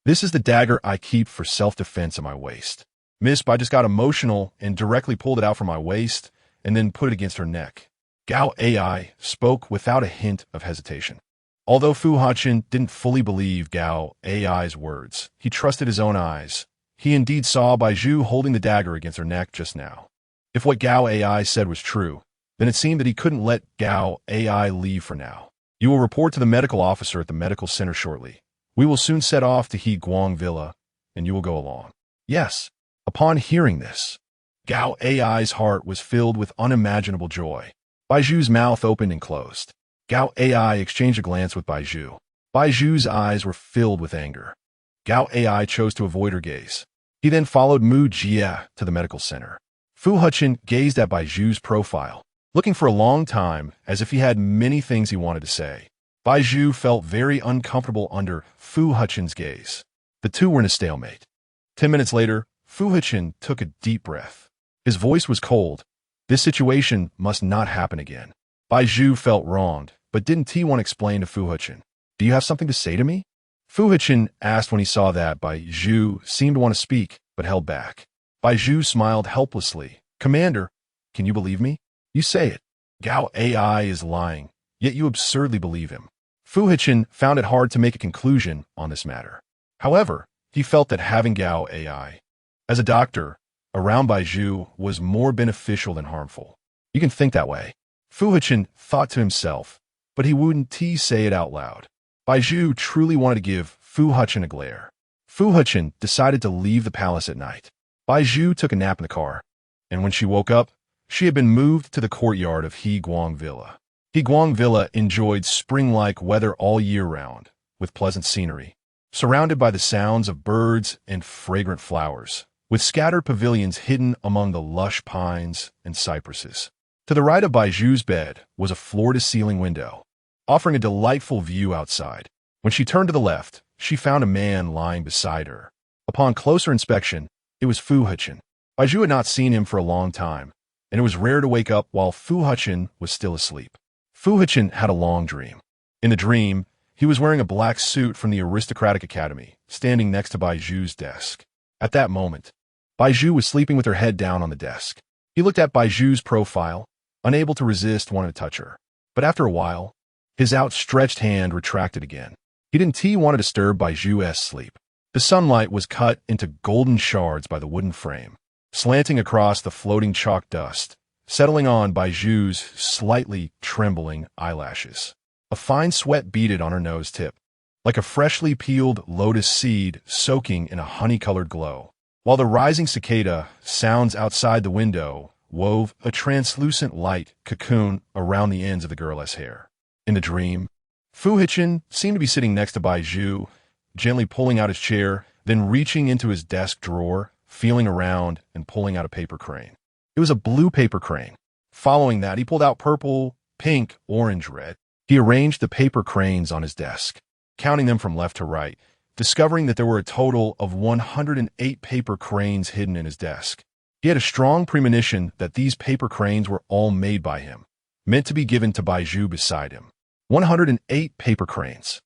This is the dagger I keep for self-defense in my waist. Miss Bai just got emotional and directly pulled it out from my waist and then put it against her neck. Gao Ai spoke without a hint of hesitation. Although Fu Hechen didn't fully believe Gao Ai's words, he trusted his own eyes. He indeed saw Bai Zhu holding the dagger against her neck just now. If what Gao Ai said was true, then it seemed that he couldn't let Gao Ai leave for now. You will report to the medical officer at the medical center shortly. We will soon set off to He Guang Villa, and you will go along. Yes. Upon hearing this, Gao Ai's heart was filled with unimaginable joy. Bai Zhu's mouth opened and closed. Gao Ai exchanged a glance with Bai Zhu. Bai Zhu's eyes were filled with anger. Gao Ai chose to avoid her gaze. He then followed Mu Jie to the medical center. Fu Hechen gazed at Bai Zhu's profile, looking for a long time as if he had many things he wanted to say. Bai Zhu felt very uncomfortable under Fu Hechen's gaze. The two were in a stalemate. 10 minutes later, Fu Hechen took a deep breath. His voice was cold. This situation must not happen again. Bai Zhu felt wronged, but didn't he want to explain to Fu Hechen? Do you have something to say to me? Fu Hechen asked when he saw that Bai Zhu seemed to want to speak, but held back. Bai Zhu smiled helplessly. Commander, can you believe me? You say it. Gao Ai is lying, yet you absurdly believe him. Fu Hechen found it hard to make a conclusion on this matter. However, he felt that having Gao Ai as a doctor around Bai Zhu was more beneficial than harmful. You can think that way. Fu Hechen thought to himself, but he wouldn't say it out loud. Bai Zhu truly wanted to give Fu Hechen a glare. Fu Hechen decided to leave the palace at night. Bai Zhu took a nap in the car, and when she woke up, she had been moved to the courtyard of He Guang Villa. He Guang Villa enjoyed spring-like weather all year round, with pleasant scenery, surrounded by the sounds of birds and fragrant flowers, with scattered pavilions hidden among the lush pines and cypresses. To the right of Bai Zhu's bed was a floor-to-ceiling window, offering a delightful view outside. When she turned to the left, she found a man lying beside her. Upon closer inspection, it was Fu Hechen. Bai Zhu had not seen him for a long time, and it was rare to wake up while Fu Hechen was still asleep. Fu Hechen had a long dream. In the dream, he was wearing a black suit from the aristocratic academy, standing next to Bai Zhu's desk. At that moment, Bai Zhu was sleeping with her head down on the desk. He looked at Bai Zhu's profile, unable to resist wanting to touch her. But after a while, his outstretched hand retracted again. He didn't want to disturb Bai Zhu's sleep. The sunlight was cut into golden shards by the wooden frame, slanting across the floating chalk dust, settling on Bai Zhu's slightly trembling eyelashes. A fine sweat beaded on her nose tip, like a freshly peeled lotus seed soaking in a honey-colored glow, while the rising cicada sounds outside the window wove a translucent light cocoon around the ends of the girl's hair. In the dream, Fu Hechen seemed to be sitting next to Bai Zhu, gently pulling out his chair, then reaching into his desk drawer, feeling around and pulling out a paper crane. It was a blue paper crane. Following that, he pulled out purple, pink, orange, red. He arranged the paper cranes on his desk, counting them from left to right, discovering that there were a total of 108 paper cranes hidden in his desk. He had a strong premonition that these paper cranes were all made by him, meant to be given to Bai Zhu beside him. 108 paper cranes.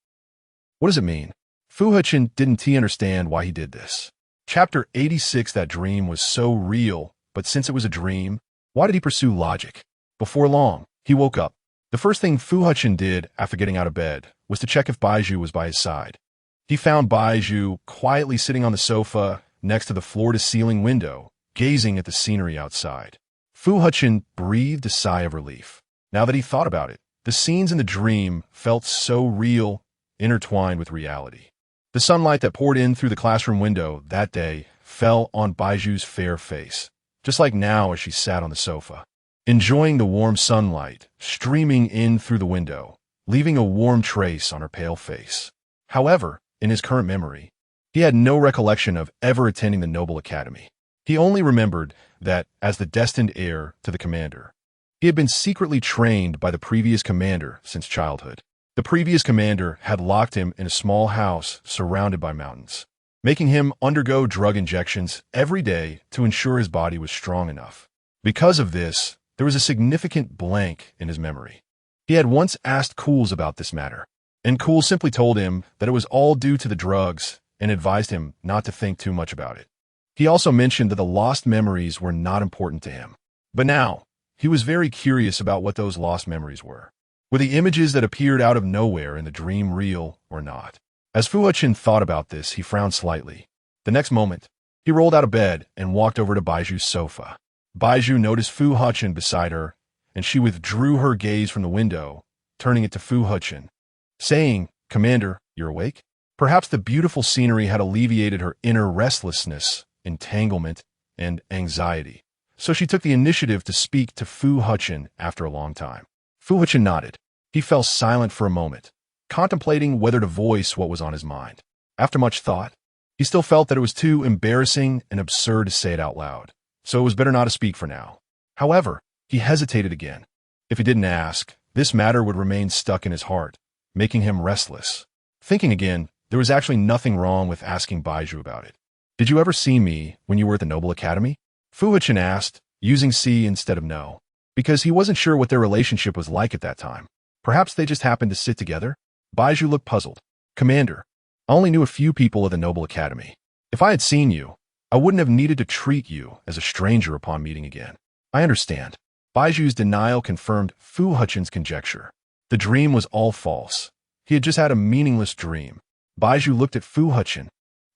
What does it mean? Fu Hechen didn't understand why he did this. Chapter 86. That dream was so real, but since it was a dream, why did he pursue logic? Before long, he woke up. The first thing Fu Hechen did after getting out of bed was to check if Bai Zhu was by his side. He found Bai Zhu quietly sitting on the sofa next to the floor-to-ceiling window, gazing at the scenery outside. Fu Hechen breathed a sigh of relief. Now that he thought about it, the scenes in the dream felt so real, intertwined with reality. The sunlight that poured in through the classroom window that day fell on Bai Zhu's fair face, just like now as she sat on the sofa, enjoying the warm sunlight streaming in through the window, leaving a warm trace on her pale face. However, in his current memory, he had no recollection of ever attending the Noble Academy. He only remembered that, as the destined heir to the commander, he had been secretly trained by the previous commander since childhood. The previous commander had locked him in a small house surrounded by mountains, making him undergo drug injections every day to ensure his body was strong enough. Because of this, there was a significant blank in his memory. He had once asked Cools about this matter, and Cools simply told him that it was all due to the drugs and advised him not to think too much about it. He also mentioned that the lost memories were not important to him. But now, he was very curious about what those lost memories were. Were the images that appeared out of nowhere in the dream real or not? As Fu Hechen thought about this, he frowned slightly. The next moment, he rolled out of bed and walked over to Bai Zhu's sofa. Bai Zhu noticed Fu Hechen beside her, and she withdrew her gaze from the window, turning it to Fu Hechen, saying, "Commander, you're awake?" Perhaps the beautiful scenery had alleviated her inner restlessness, entanglement, and anxiety, so she took the initiative to speak to Fu Hechen after a long time. Fu Hechen nodded. He fell silent for a moment, contemplating whether to voice what was on his mind. After much thought, he still felt that it was too embarrassing and absurd to say it out loud, so it was better not to speak for now. However, he hesitated again. If he didn't ask, this matter would remain stuck in his heart, making him restless. Thinking again, there was actually nothing wrong with asking Bai Zhu about it. "Did you ever see me when you were at the Noble Academy?" Fu Hechen asked, using "see" instead of "no," because he wasn't sure what their relationship was like at that time. Perhaps they just happened to sit together? Bai Zhu looked puzzled. "Commander, I only knew a few people at the Noble Academy. If I had seen you, I wouldn't have needed to treat you as a stranger upon meeting again." "I understand." Bai Zhu's denial confirmed Fu Hechen's conjecture. The dream was all false. He had just had a meaningless dream. Bai Zhu looked at Fu Hechen,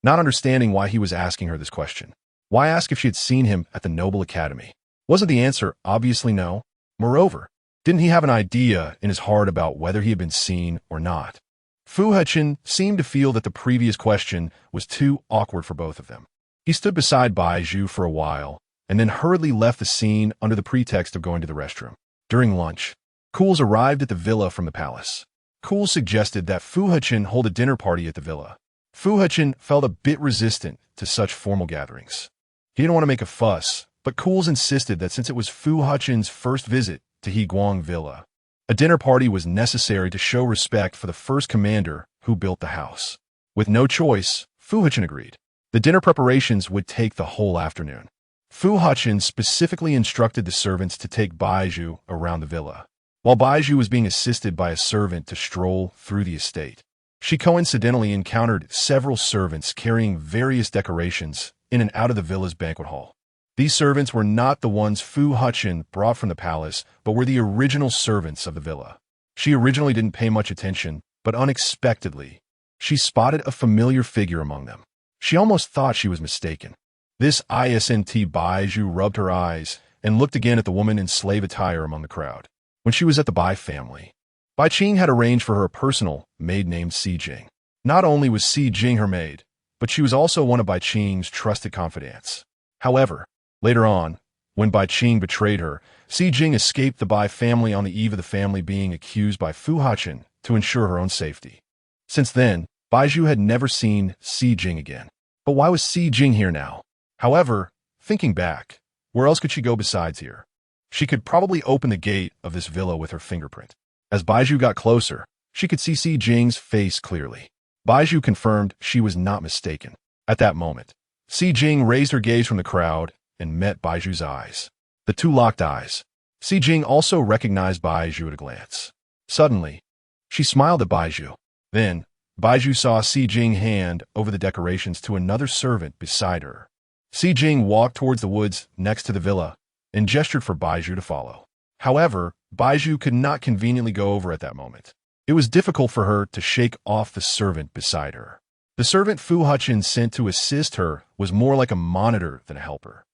not understanding why he was asking her this question. Why ask if she had seen him at the Noble Academy? Wasn't the answer obviously no? Moreover, didn't he have an idea in his heart about whether he had been seen or not? Fu Hechen seemed to feel that the previous question was too awkward for both of them. He stood beside Bai Zhu for a while, and then hurriedly left the scene under the pretext of going to the restroom. During lunch, Cools arrived at the villa from the palace. Cools suggested that Fu Hechen hold a dinner party at the villa. Fu Hechen felt a bit resistant to such formal gatherings. He didn't want to make a fuss, but Cools insisted that since it was Fu Hechen's first visit to Heguang Villa, a dinner party was necessary to show respect for the first commander who built the house. With no choice, Fu Hechen agreed. The dinner preparations would take the whole afternoon. Fu Hechen specifically instructed the servants to take Bai Zhu around the villa, while Bai Zhu was being assisted by a servant to stroll through the estate. She coincidentally encountered several servants carrying various decorations in and out of the villa's banquet hall. These servants were not the ones Fu Hechen brought from the palace, but were the original servants of the villa. She originally didn't pay much attention, but unexpectedly, she spotted a familiar figure among them. She almost thought she was mistaken. This isn't Bai Zhu rubbed her eyes and looked again at the woman in slave attire among the crowd. When she was at the Bai family, Bai Qing had arranged for her a personal maid named Si Jing. Not only was Si Jing her maid, but she was also one of Bai Qing's trusted confidants. However, later on, when Bai Qing betrayed her, Si Jing escaped the Bai family on the eve of the family being accused by Fu Hechen to ensure her own safety. Since then, Bai Zhu had never seen Si Jing again. But why was Si Jing here now? However, thinking back, where else could she go besides here? She could probably open the gate of this villa with her fingerprint. As Bai Zhu got closer, she could see Si Jing's face clearly. Bai Zhu confirmed she was not mistaken. At that moment, Si Jing raised her gaze from the crowd and met Bai Zhu's eyes. The two locked eyes. Si Jing also recognized Bai Zhu at a glance. Suddenly, she smiled at Bai Zhu. Then, Bai Zhu saw Si Jing hand over the decorations to another servant beside her. Si Jing walked towards the woods next to the villa and gestured for Bai Zhu to follow. However, Bai Zhu could not conveniently go over at that moment. It was difficult for her to shake off the servant beside her. The servant Fu Hechen sent to assist her was more like a monitor than a helper.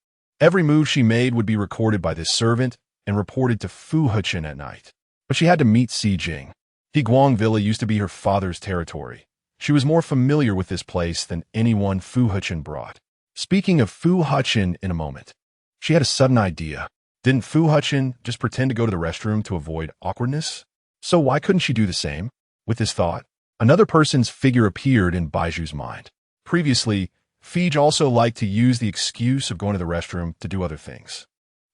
Every move she made would be recorded by this servant and reported to Fu Hechen at night. But she had to meet Si Jing. Guang Villa used to be her father's territory. She was more familiar with this place than anyone Fu Hechen brought. Speaking of Fu Hechen in a moment, she had a sudden idea. Didn't Fu Hechen just pretend to go to the restroom to avoid awkwardness? So why couldn't she do the same? With this thought, another person's figure appeared in Bai Zhu's mind. Previously, Fij also liked to use the excuse of going to the restroom to do other things.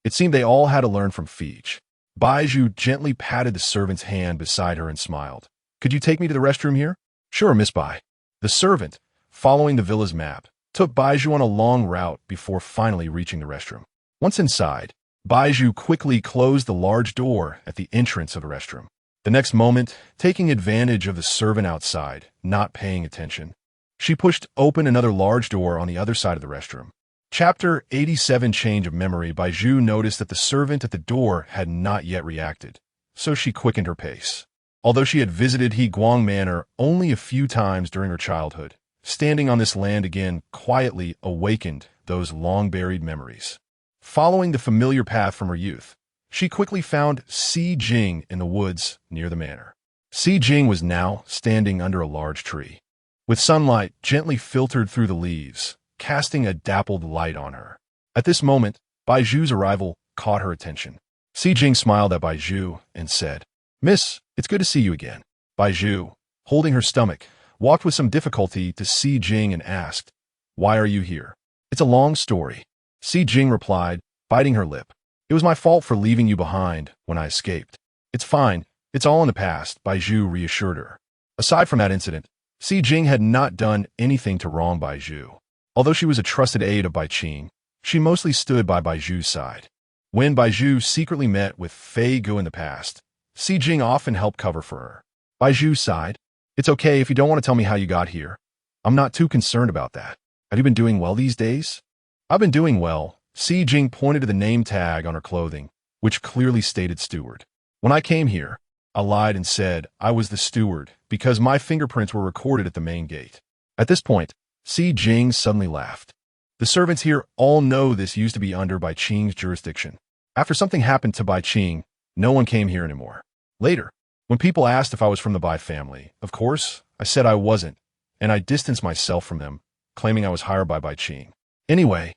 It seemed they all had to learn from Fij. Bai Zhu gently patted the servant's hand beside her and smiled. Could you take me to the restroom here? Sure, Miss Bai. The servant, following the villa's map, took Bai Zhu on a long route before finally reaching the restroom. Once inside, Bai Zhu quickly closed the large door at the entrance of the restroom. The next moment, taking advantage of the servant outside, not paying attention, she pushed open another large door on the other side of the restroom. Chapter 87 Change of Memory. Bai Zhu noticed that the servant at the door had not yet reacted, so she quickened her pace. Although she had visited Guang Manor only a few times during her childhood, standing on this land again quietly awakened those long-buried memories. Following the familiar path from her youth, she quickly found Si Jing in the woods near the manor. Si Jing was now standing under a large tree, with sunlight gently filtered through the leaves, casting a dappled light on her. At this moment, Bai Zhu's arrival caught her attention. Si Jing smiled at Bai Zhu and said, "Miss, it's good to see you again." Bai Zhu, holding her stomach, walked with some difficulty to Si Jing and asked, "Why are you here?" "It's a long story," Si Jing replied, biting her lip. "It was my fault for leaving you behind when I escaped." "It's fine. It's all in the past," Bai Zhu reassured her. Aside from that incident, Si Jing had not done anything to wrong Bai Zhu. Although she was a trusted aide of Bai Qing, she mostly stood by Bai Zhu's side. When Bai Zhu secretly met with Fei Gu in the past, Si Jing often helped cover for her. Bai Zhu sighed. "It's okay if you don't want to tell me how you got here. I'm not too concerned about that. Have you been doing well these days?" "I've been doing well." Si Jing pointed to the name tag on her clothing, which clearly stated steward. "When I came here, I lied and said I was the steward because my fingerprints were recorded at the main gate." At this point, Si Jing suddenly laughed. "The servants here all know this used to be under Bai Qing's jurisdiction. After something happened to Bai Qing, no one came here anymore. Later, when people asked if I was from the Bai family, of course, I said I wasn't, and I distanced myself from them, claiming I was hired by Bai Qing. Anyway,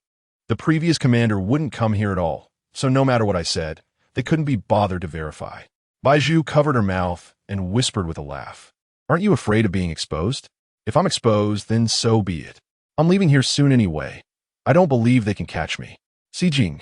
the previous commander wouldn't come here at all, so no matter what I said, they couldn't be bothered to verify." Bai Zhu covered her mouth and whispered with a laugh, "Aren't you afraid of being exposed? If I'm exposed, then so be it. I'm leaving here soon anyway. I don't believe they can catch me." Si Jing,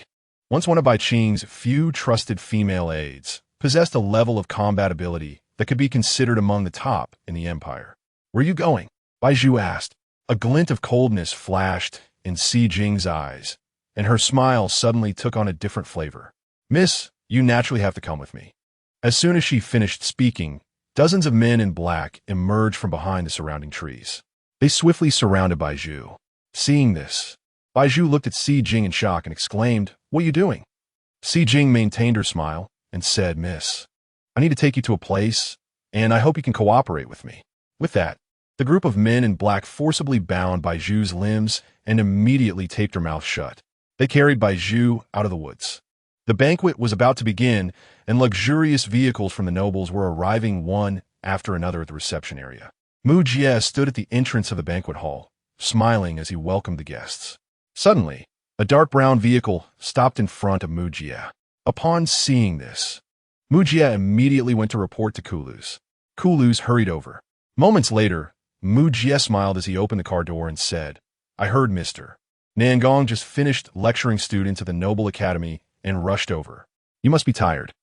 once one of Bai Qing's few trusted female aides, possessed a level of combat ability that could be considered among the top in the empire. "Where are you going?" Bai Zhu asked. A glint of coldness flashed in Si Jing's eyes, and her smile suddenly took on a different flavor. "Miss, you naturally have to come with me." As soon as she finished speaking, dozens of men in black emerged from behind the surrounding trees. They swiftly surrounded Bai Zhu. Seeing this, Bai Zhu looked at Si Jing in shock and exclaimed, "What are you doing?" Si Jing maintained her smile and said, "Miss, I need to take you to a place, and I hope you can cooperate with me." With that, the group of men in black forcibly bound Bai Zhu's limbs and immediately taped her mouth shut. They carried Bai Zhu out of the woods. The banquet was about to begin, and luxurious vehicles from the nobles were arriving one after another at the reception area. Mu Jie stood at the entrance of the banquet hall, smiling as he welcomed the guests. Suddenly, a dark brown vehicle stopped in front of Mu Jie. Upon seeing this, Mu Jie immediately went to report to Kuluz. Kuluz hurried over. Moments later, Mu Jie smiled as he opened the car door and said, "I heard Mr. Nangong just finished lecturing students at the Noble Academy and rushed over. You must be tired."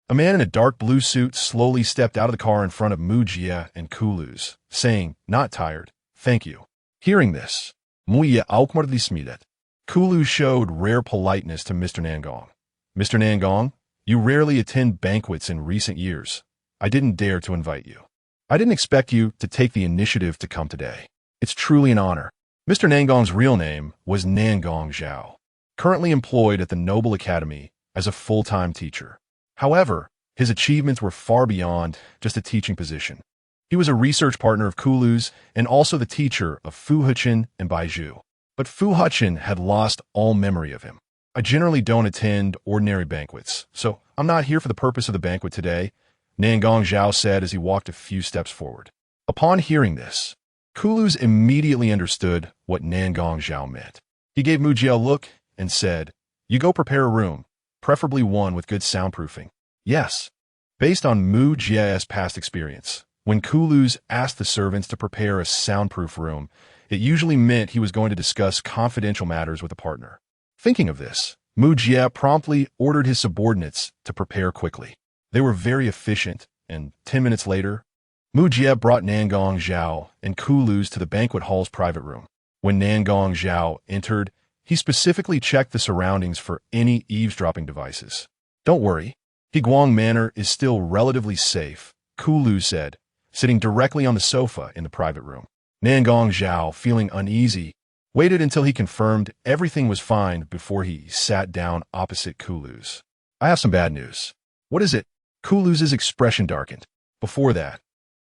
A man in a dark blue suit slowly stepped out of the car in front of Mu Jie and Kulu's, saying, "Not tired, thank you." Hearing this, Mu Jie aukmardly smilet. Kulu showed rare politeness to Mr. Nangong. "Mr. Nangong, you rarely attend banquets in recent years. I didn't dare to invite you. I didn't expect you to take the initiative to come today. It's truly an honor." Mr. Nangong's real name was Nangong Zhao, currently employed at the Noble Academy as a full-time teacher. However, his achievements were far beyond just a teaching position. He was a research partner of Kulu's and also the teacher of Fu Hechen and Bai Zhu. But Fu Hechen had lost all memory of him. "I generally don't attend ordinary banquets, so I'm not here for the purpose of the banquet today," Nangong Zhao said as he walked a few steps forward. Upon hearing this, Kulu's immediately understood what Nangong Zhao meant. He gave Mu Jie a look and said, "You go prepare a room, preferably one with good soundproofing." Yes. Based on Mu Jie's past experience, when Kulu's asked the servants to prepare a soundproof room, it usually meant he was going to discuss confidential matters with a partner. Thinking of this, Mu Jie promptly ordered his subordinates to prepare quickly. They were very efficient, and 10 minutes later, Mu Jie brought Nangong Zhao and Kulu's to the banquet hall's private room. When Nangong Zhao entered, he specifically checked the surroundings for any eavesdropping devices. "Don't worry, Higuang Manor is still relatively safe," Kulu said, sitting directly on the sofa in the private room. Nangong Zhao, feeling uneasy, waited until he confirmed everything was fine before he sat down opposite Kulu's. "I have some bad news." "What is it?" Kulu's expression darkened. "Before that,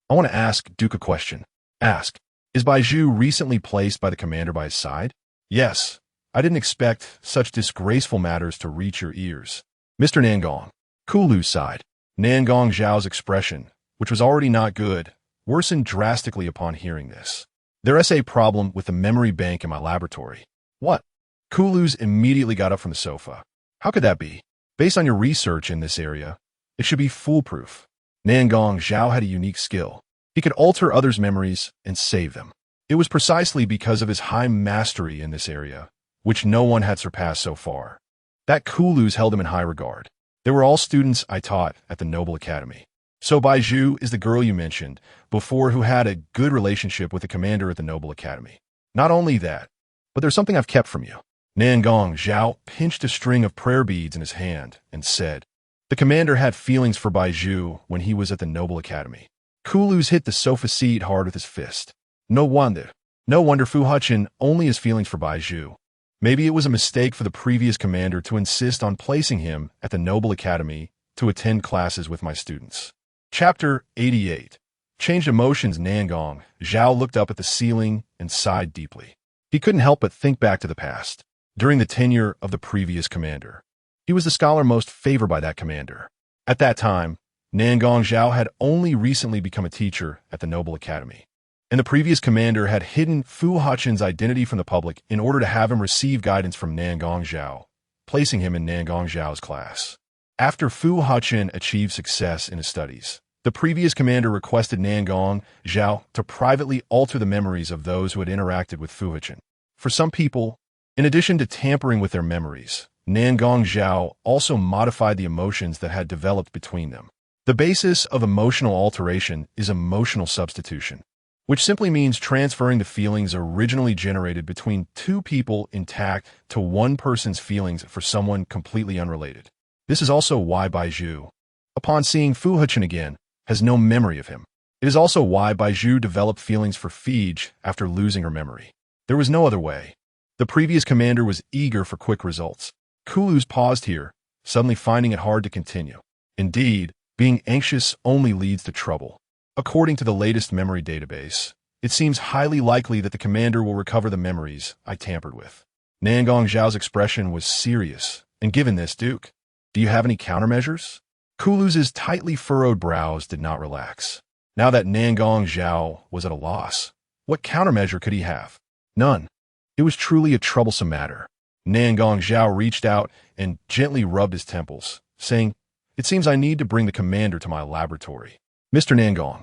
I want to ask Duke a question." "Ask." "Is Bai Zhu recently placed by the commander by his side?" "Yes. I didn't expect such disgraceful matters to reach your ears." "Mr. Nangong." Kulu sighed. Nangong Zhao's expression, which was already not good, worsened drastically upon hearing this. "There's a problem with the memory bank in my laboratory." "What?" Kulu's immediately got up from the sofa. "How could that be? Based on your research in this area, it should be foolproof." Nangong Zhao had a unique skill. He could alter others' memories and save them. It was precisely because of his high mastery in this area, which no one had surpassed so far, that Kulu's held him in high regard. "They were all students I taught at the Noble Academy." "So Bai Zhu is the girl you mentioned before who had a good relationship with the commander at the Noble Academy." "Not only that, but there's something I've kept from you." Nangong Zhao pinched a string of prayer beads in his hand and said, "The commander had feelings for Bai Zhu when he was at the Noble Academy." Kulu's hit the sofa seat hard with his fist. No wonder Fu Hechen only has feelings for Bai Zhu. Maybe it was a mistake for the previous commander to insist on placing him at the Noble Academy to attend classes with my students. Chapter 88. Changed emotions. Nangong Zhao looked up at the ceiling and sighed deeply. He couldn't help but think back to the past, during the tenure of the previous commander. He was the scholar most favored by that commander. At that time, Nangong Zhao had only recently become a teacher at the Noble Academy, and the previous commander had hidden Fu Hechen's identity from the public in order to have him receive guidance from Nangong Zhao, placing him in Nangong Zhao's class. After Fu Hechen achieved success in his studies, the previous commander requested Nangong Zhao to privately alter the memories of those who had interacted with Fu Hechen. For some people, in addition to tampering with their memories, Nangong Zhao also modified the emotions that had developed between them. The basis of emotional alteration is emotional substitution, which simply means transferring the feelings originally generated between two people intact to one person's feelings for someone completely unrelated. This is also why Bai Zhu, upon seeing Fu Hechen again, has no memory of him. It is also why Bai Zhu developed feelings for Fij after losing her memory. There was no other way. The previous commander was eager for quick results. Kulu's paused here, suddenly finding it hard to continue. Indeed, being anxious only leads to trouble. According to the latest memory database, it seems highly likely that the commander will recover the memories I tampered with. Nangong Zhao's expression was serious, and given this, Duke, do you have any countermeasures? Kulu's tightly furrowed brows did not relax. Now that Nangong Zhao was at a loss, what countermeasure could he have? None. It was truly a troublesome matter. Nangong Zhao reached out and gently rubbed his temples, saying, "It seems I need to bring the commander to my laboratory." "Mr. Nangong,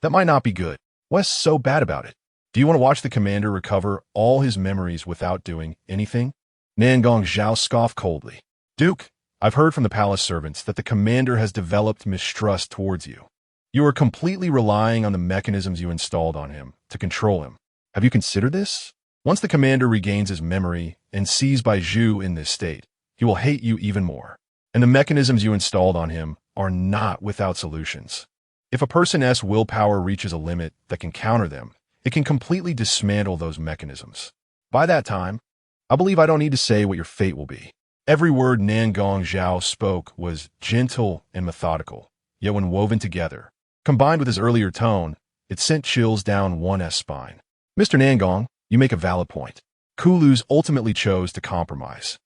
that might not be good. What's so bad about it? Do you want to watch the commander recover all his memories without doing anything?" Nangong Zhao scoffed coldly. "Duke, I've heard from the palace servants that the commander has developed mistrust towards you. You are completely relying on the mechanisms you installed on him to control him. Have you considered this? Once the commander regains his memory and sees Bai Zhu in this state, he will hate you even more. And the mechanisms you installed on him are not without solutions. If a person's willpower reaches a limit that can counter them, it can completely dismantle those mechanisms. By that time, I believe I don't need to say what your fate will be. Every word Nangong Zhao spoke was gentle and methodical, yet when woven together, combined with his earlier tone, it sent chills down one's spine. Mr. Nangong, you make a valid point. Kulus ultimately chose to compromise.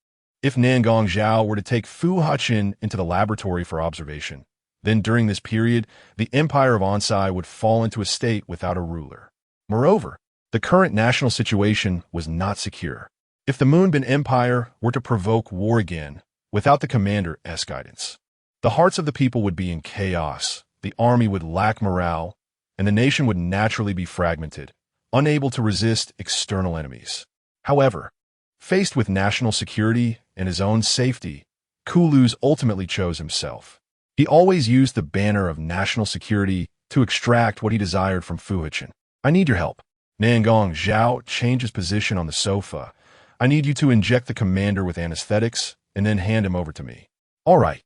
If Nangong Zhao were to take Fu Hechen into the laboratory for observation, then during this period, the empire of Onsai would fall into a state without a ruler. Moreover, the current national situation was not secure. If the Moonbin Empire were to provoke war again, without the commander's guidance, the hearts of the people would be in chaos, the army would lack morale, and the nation would naturally be fragmented, unable to resist external enemies. However, faced with national security and his own safety, Kulus ultimately chose himself. He always used the banner of national security to extract what he desired from Fu Hechen. I need your help. Nangong Zhao changed his position on the sofa. I need you to inject the commander with anesthetics and then hand him over to me. All right.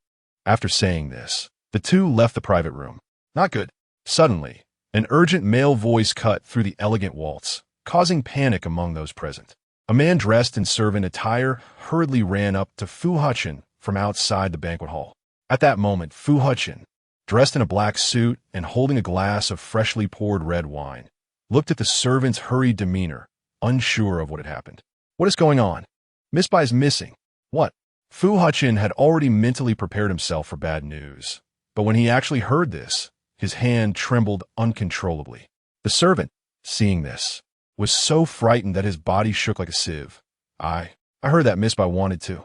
After saying this, the two left the private room. Not good. Suddenly, an urgent male voice cut through the elegant waltz, causing panic among those present. A man dressed in servant attire hurriedly ran up to Fu Hechen from outside the banquet hall. At that moment, Fu Hechen, dressed in a black suit and holding a glass of freshly poured red wine, looked at the servant's hurried demeanor, unsure of what had happened. What is going on? Miss Bai is missing. What? Fu Hechen had already mentally prepared himself for bad news, but when he actually heard this, his hand trembled uncontrollably. The servant, seeing this, was so frightened that his body shook like a sieve. I heard that Miss Bai wanted to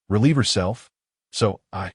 relieve herself, so I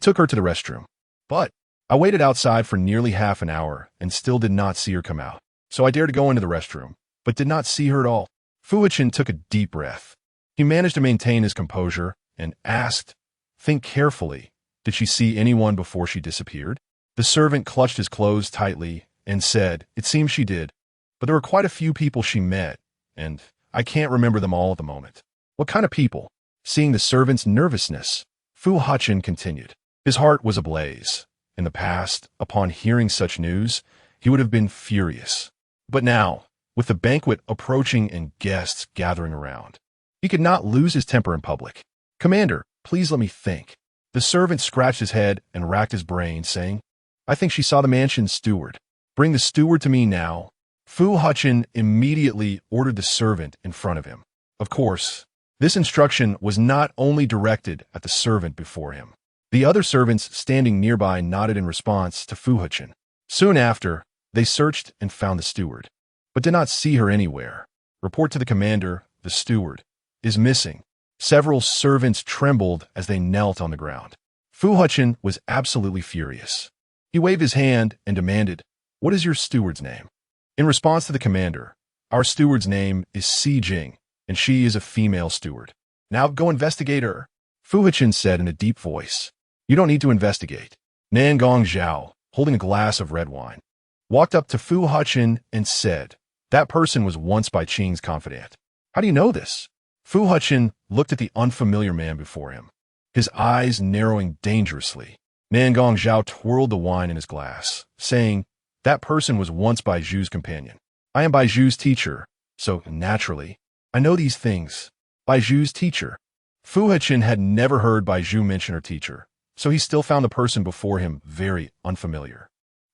took her to the restroom. But I waited outside for nearly half an hour and still did not see her come out. So I dared to go into the restroom, but did not see her at all. Fu Hechen took a deep breath. He managed to maintain his composure and asked, "Think carefully. Did she see anyone before she disappeared?" The servant clutched his clothes tightly and said, "It seems she did, but there were quite a few people she met, and I can't remember them all at the moment." "What kind of people?" Seeing the servant's nervousness, Fu Hechen continued. His heart was ablaze. In the past, upon hearing such news, he would have been furious. But now, with the banquet approaching and guests gathering around, he could not lose his temper in public. "Commander, please let me think." The servant scratched his head and racked his brain, saying, "I think she saw the mansion's steward. Bring the steward to me now." Fu Hechen immediately ordered the servant in front of him. Of course, this instruction was not only directed at the servant before him. The other servants standing nearby nodded in response to Fu Hechen. Soon after, they searched and found the steward, but did not see her anywhere. Report to the commander, the steward is missing. Several servants trembled as they knelt on the ground. Fu Hechen was absolutely furious. He waved his hand and demanded, "What is your steward's name?" In response to the commander, "Our steward's name is Si Jing, and she is a female steward. Now go investigate her," Fu Hechen said in a deep voice. "You don't need to investigate." Nangong Zhao, holding a glass of red wine, walked up to Fu Hechen and said, "That person was once Bai Qing's confidant." "How do you know this?" Fu Hechen looked at the unfamiliar man before him, his eyes narrowing dangerously. Nangong Zhao twirled the wine in his glass, saying, "That person was once Bai Zhu's companion. I am Bai Zhu's teacher, so naturally, I know these things." Bai Zhu's teacher. Fu Hechen had never heard Bai Zhu mention her teacher, so he still found the person before him very unfamiliar.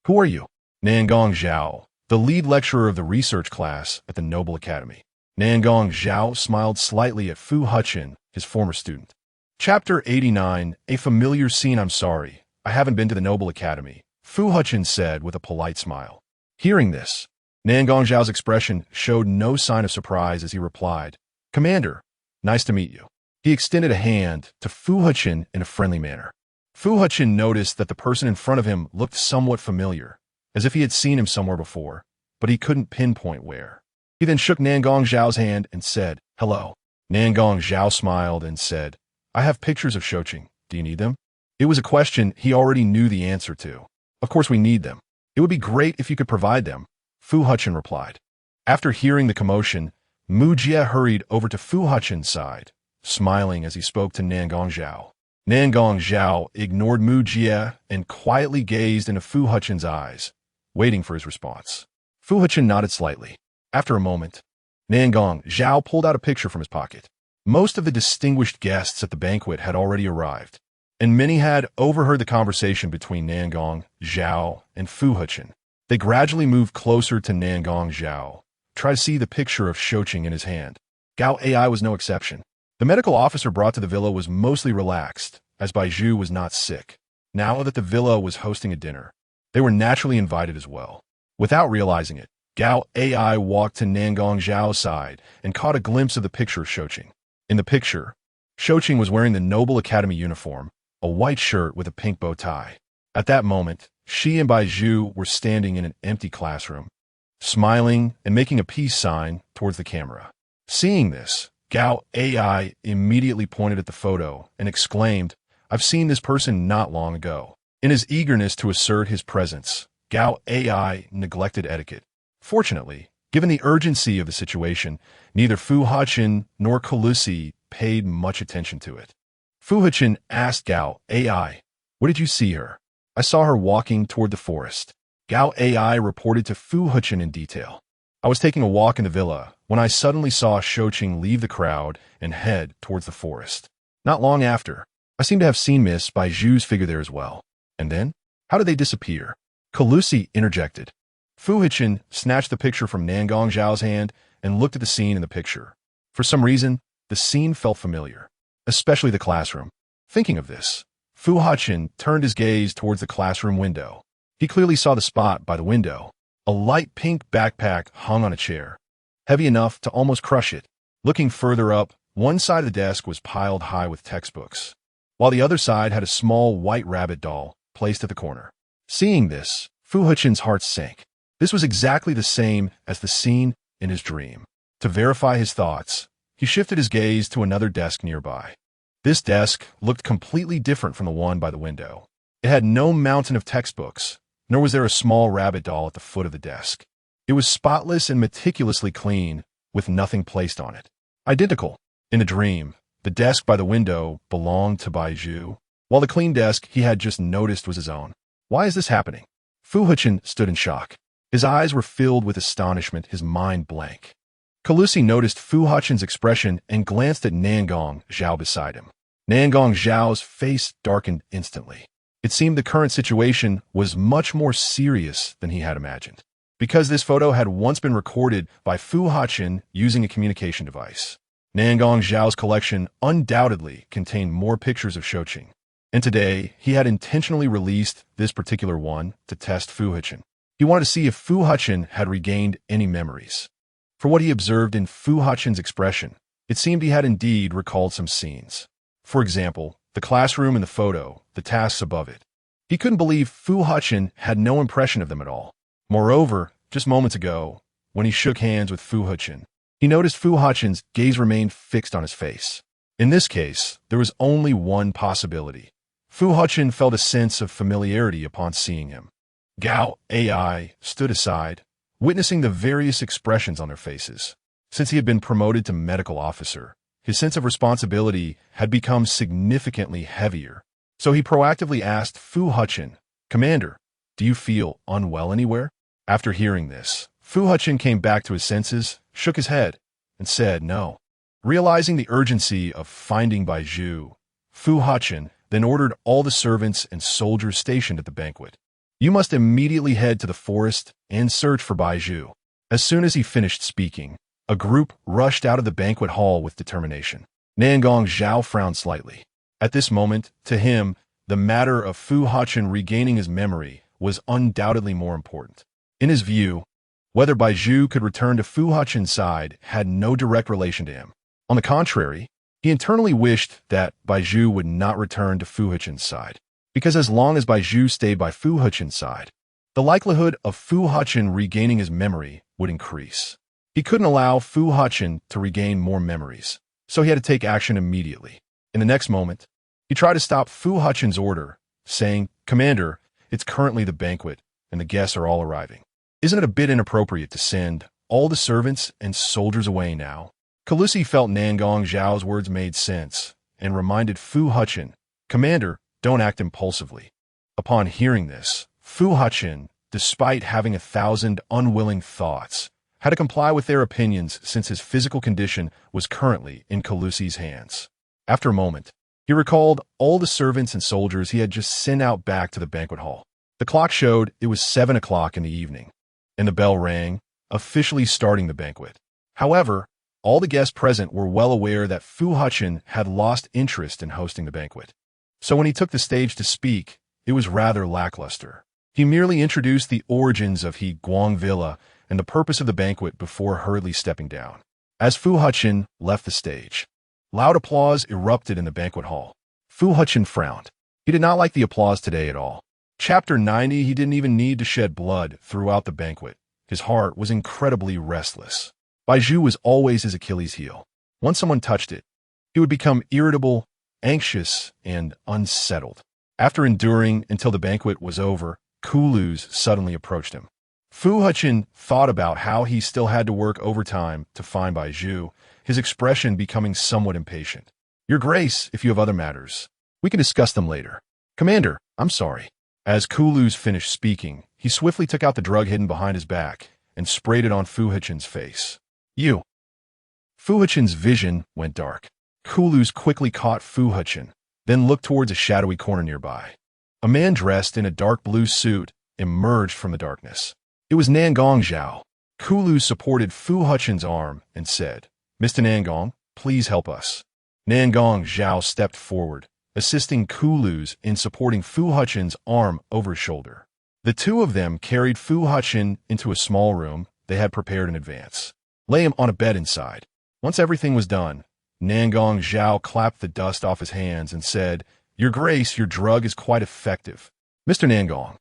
"Who are you?" Nangong Zhao, the lead lecturer of the research class at the Noble Academy. Nangong Zhao smiled slightly at Fu Hechen, his former student. Chapter 89, A Familiar Scene. "I'm sorry, I haven't been to the Noble Academy," Fu Hechen said with a polite smile. Hearing this, Nangong Zhao's expression showed no sign of surprise as he replied, "Commander, nice to meet you." He extended a hand to Fu Hechen in a friendly manner. Fu Hechen noticed that the person in front of him looked somewhat familiar, as if he had seen him somewhere before, but he couldn't pinpoint where. He then shook Nangong Zhao's hand and said, "Hello." Nangong Zhao smiled and said, "I have pictures of Shouqing. Do you need them? It was a question he already knew the answer to. Of course we need them. It would be great if you could provide them, Fu Hechen replied. After hearing the commotion, Mu Jie hurried over to Fu Hechen's side, smiling as he spoke to Nangong Zhao. Nangong Zhao ignored Mu Jie and quietly gazed into Fu Hechen's eyes, waiting for his response. Fu Hechen nodded slightly. After a moment, Nangong Zhao pulled out a picture from his pocket. Most of the distinguished guests at the banquet had already arrived, and many had overheard the conversation between Nangong Zhao and Fu Hechen. They gradually moved closer to Nangong Zhao, tried to see the picture of Shouqing in his hand. Gao Ai was no exception. The medical officer brought to the villa was mostly relaxed, as Bai Zhu was not sick. Now that the villa was hosting a dinner, they were naturally invited as well. Without realizing it, Gao Ai walked to Nangong Zhao's side and caught a glimpse of the picture of Shouqing. In the picture, Shouqing was wearing the Noble Academy uniform, a white shirt with a pink bow tie. At that moment, she and Bai Zhu were standing in an empty classroom, smiling and making a peace sign towards the camera. Seeing this, Gao Ai immediately pointed at the photo and exclaimed, "I've seen this person not long ago." In his eagerness to assert his presence, Gao Ai neglected etiquette. Fortunately, given the urgency of the situation, neither Fu Hechen nor CHILDLESS paid much attention to it. Fu Hechen asked Gao Ai, "Where did you see her?" "I saw her walking toward the forest." Gao Ai reported to Fu Hechen in detail. "I was taking a walk in the villa when I suddenly saw Shouqing leave the crowd and head towards the forest. Not long after, I seem to have seen Miss Bai Zhu's figure there as well. And then, how did they disappear?" CHILDLESS interjected. Fu Hechen snatched the picture from Nangong Zhao's hand and looked at the scene in the picture. For some reason, the scene felt familiar, especially the classroom. Thinking of this, Fu Hechen turned his gaze towards the classroom window. He clearly saw the spot by the window. A light pink backpack hung on a chair, heavy enough to almost crush it. Looking further up, one side of the desk was piled high with textbooks, while the other side had a small white rabbit doll placed at the corner. Seeing this, Fu Hechen's heart sank. This was exactly the same as the scene in his dream. To verify his thoughts, he shifted his gaze to another desk nearby. This desk looked completely different from the one by the window. It had no mountain of textbooks, nor was there a small rabbit doll at the foot of the desk. It was spotless and meticulously clean, with nothing placed on it. Identical. In the dream, the desk by the window belonged to Bai Zhu, while the clean desk he had just noticed was his own. Why is this happening? Fu Hechen stood in shock. His eyes were filled with astonishment, his mind blank. CHILDLESS noticed Fu Hechen's expression and glanced at Nangong Zhao beside him. Nangong Zhao's face darkened instantly. It seemed the current situation was much more serious than he had imagined, because this photo had once been recorded by Fu Hechen using a communication device. Nangong Zhao's collection undoubtedly contained more pictures of Shouqing, and today he had intentionally released this particular one to test Fu Hechen. He wanted to see if Fu Hechen had regained any memories. For what he observed in Fu Hechen's expression, it seemed he had indeed recalled some scenes. For example, the classroom in the photo, the tasks above it. He couldn't believe Fu Hechen had no impression of them at all. Moreover, just moments ago, when he shook hands with Fu Hechen, he noticed Fu Hechen's gaze remained fixed on his face. In this case, there was only one possibility. Fu Hechen felt a sense of familiarity upon seeing him. Gao Ai stood aside, witnessing the various expressions on their faces. Since he had been promoted to medical officer, his sense of responsibility had become significantly heavier. So he proactively asked Fu Hechen, "Commander, do you feel unwell anywhere?" After hearing this, Fu Hechen came back to his senses, shook his head, and said no. Realizing the urgency of finding Bai Zhu, Fu Hechen then ordered all the servants and soldiers stationed at the banquet, "You must immediately head to the forest and search for Bai Zhu." As soon as he finished speaking, a group rushed out of the banquet hall with determination. Nangong Zhao frowned slightly. At this moment, to him, the matter of Fu Hechen regaining his memory was undoubtedly more important. In his view, whether Bai Zhu could return to Fu Hechen's side had no direct relation to him. On the contrary, he internally wished that Bai Zhu would not return to Fu Hechen's side, because as long as Bai Zhu stayed by Fu Hechen's side, the likelihood of Fu Hechen regaining his memory would increase. He couldn't allow Fu Hechen to regain more memories, so he had to take action immediately. In the next moment, He tried to stop Fu Hechen's order, saying, "Commander, it's currently the banquet, and the guests are all arriving. Isn't it a bit inappropriate to send all the servants and soldiers away now?" Khaleesi felt Nangong Zhao's words made sense, and reminded Fu Hechen, "Commander, don't act impulsively." Upon hearing this, Fu Hechen, despite having 1,000 unwilling thoughts, had to comply with their opinions since his physical condition was currently in Khaleesi's hands. After a moment, he recalled all the servants and soldiers he had just sent out back to the banquet hall. The clock showed it was 7 o'clock in the evening, and the bell rang, officially starting the banquet. However, all the guests present were well aware that Fu Hechen had lost interest in hosting the banquet. So when he took the stage to speak, it was rather lackluster. He merely introduced the origins of He Guang Villa and the purpose of the banquet before hurriedly stepping down. As Fu Hechen left the stage, loud applause erupted in the banquet hall. Fu Hechen frowned. He did not like the applause today at all. Chapter 90, he didn't even need to shed blood throughout the banquet. His heart was incredibly restless. Bai Zhu was always his Achilles heel. Once someone touched it, he would become irritable, anxious, and unsettled. After enduring until the banquet was over, Kuluz suddenly approached him. Fu Hechen thought about how he still had to work overtime to find Bai Zhu, his expression becoming somewhat impatient. "Your Grace, if you have other matters, we can discuss them later." "Commander, I'm sorry." As Kuluz finished speaking, he swiftly took out the drug hidden behind his back and sprayed it on Fu Hechen's face. "You." Fu Hechen's vision went dark. Kuluz quickly caught Fu Hechen, then looked towards a shadowy corner nearby. A man dressed in a dark blue suit emerged from the darkness. It was Nangong Zhao. Kuluz supported Fu Hechen's arm and said, "Mr. Nangong, please help us." Nangong Zhao stepped forward, assisting Kuluz in supporting Fu Hechen's arm over his shoulder. The two of them carried Fu Hechen into a small room they had prepared in advance. Lay him on a bed inside. Once everything was done, Nangong Zhao clapped the dust off his hands and said, "Your Grace, your drug is quite effective. Mr. Nangong,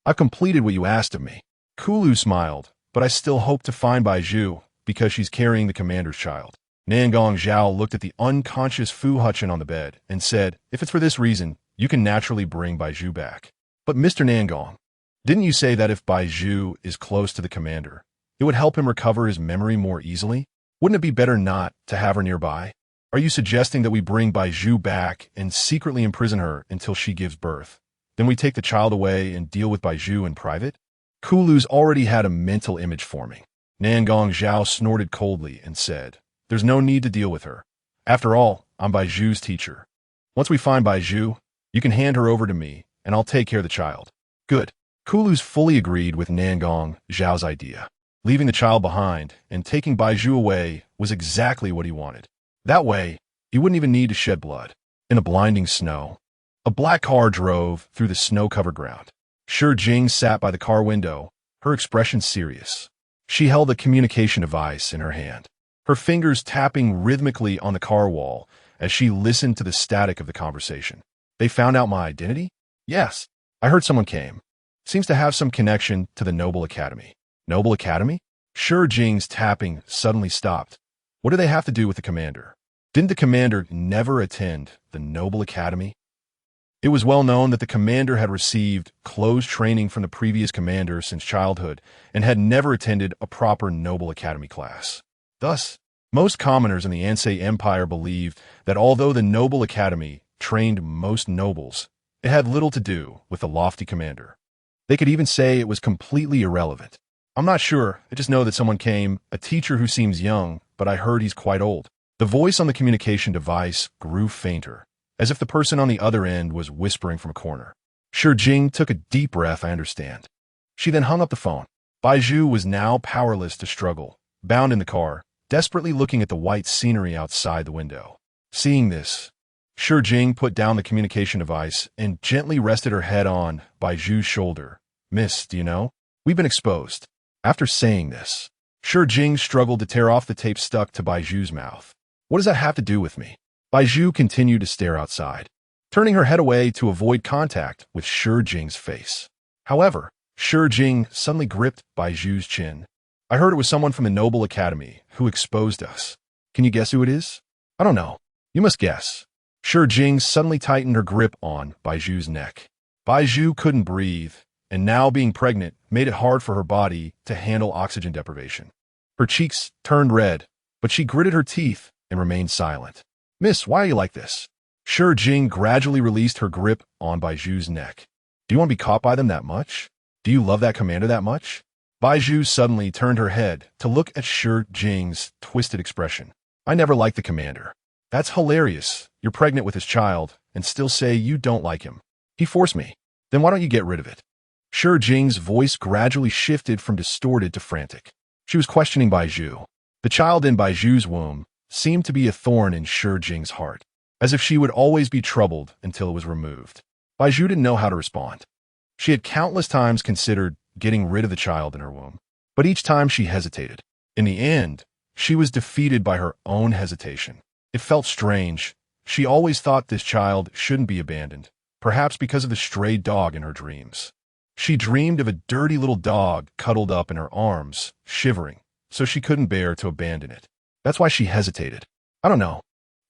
I've completed what you asked of me." Kulu smiled, "But I still hope to find Bai Zhu, because she's carrying the commander's child." Nangong Zhao looked at the unconscious Fu Hechen on the bed and said, "If it's for this reason, you can naturally bring Bai Zhu back." "But Mr. Nangong, didn't you say that if Bai Zhu is close to the commander, it would help him recover his memory more easily? Wouldn't it be better not to have her nearby? Are you suggesting that we bring Bai Zhu back and secretly imprison her until she gives birth? Then we take the child away and deal with Bai Zhu in private?" Kulu's already had a mental image forming. Nangong Zhao snorted coldly and said, "There's no need to deal with her. After all, I'm Bai Zhu's teacher. Once we find Bai Zhu, you can hand her over to me, and I'll take care of the child." "Good." Kulu's fully agreed with Nangong Zhao's idea. Leaving the child behind and taking Bai Zhu away was exactly what he wanted. That way, he wouldn't even need to shed blood. In the blinding snow, a black car drove through the snow-covered ground. Shi Jing sat by the car window, her expression serious. She held a communication device in her hand, her fingers tapping rhythmically on the car wall as she listened to the static of the conversation. "They found out my identity?" "Yes. I heard someone came. Seems to have some connection to the Noble Academy." "Noble Academy?" Shi Jing's tapping suddenly stopped. "What do they have to do with the commander? Didn't the commander never attend the Noble Academy?" It was well known that the commander had received closed training from the previous commander since childhood and had never attended a proper Noble Academy class. Thus, most commoners in the Ansei Empire believed that although the Noble Academy trained most nobles, it had little to do with the lofty commander. They could even say it was completely irrelevant. "I'm not sure, I just know that someone came, a teacher who seems young, but I heard he's quite old." The voice on the communication device grew fainter, as if the person on the other end was whispering from a corner. Shi Jing took a deep breath. "I understand." She then hung up the phone. Bai Zhu was now powerless to struggle, bound in the car, desperately looking at the white scenery outside the window. Seeing this, Shi Jing put down the communication device and gently rested her head on Bai Zhu's shoulder. "Miss, do you know? We've been exposed." After saying this, Shi Jing struggled to tear off the tape stuck to Bai Zhu's mouth. "What does that have to do with me?" Bai Zhu continued to stare outside, turning her head away to avoid contact with Shi Jing's face. However, Shi Jing suddenly gripped Bai Zhu's chin. "I heard it was someone from the Noble Academy who exposed us. Can you guess who it is?" "I don't know. You must guess." Shi Jing suddenly tightened her grip on Bai Zhu's neck. Bai Zhu couldn't breathe, and now being pregnant made it hard for her body to handle oxygen deprivation. Her cheeks turned red, but she gritted her teeth and remained silent. "Miss, why are you like this?" Shi Jing gradually released her grip on Bai Zhu's neck. "Do you want to be caught by them that much? Do you love that commander that much?" Bai Zhu suddenly turned her head to look at Shi Jing's twisted expression. "I never liked the commander." "That's hilarious. You're pregnant with his child and still say you don't like him." "He forced me." "Then why don't you get rid of it?" Shi Jing's voice gradually shifted from distorted to frantic. She was questioning Bai Zhu. The child in Bai Zhu's womb seemed to be a thorn in Shi Jing's heart, as if she would always be troubled until it was removed. Bai Zhu didn't know how to respond. She had countless times considered getting rid of the child in her womb, but each time she hesitated. In the end, she was defeated by her own hesitation. It felt strange. She always thought this child shouldn't be abandoned, perhaps because of the stray dog in her dreams. She dreamed of a dirty little dog cuddled up in her arms, shivering, so she couldn't bear to abandon it. That's why she hesitated. "I don't know."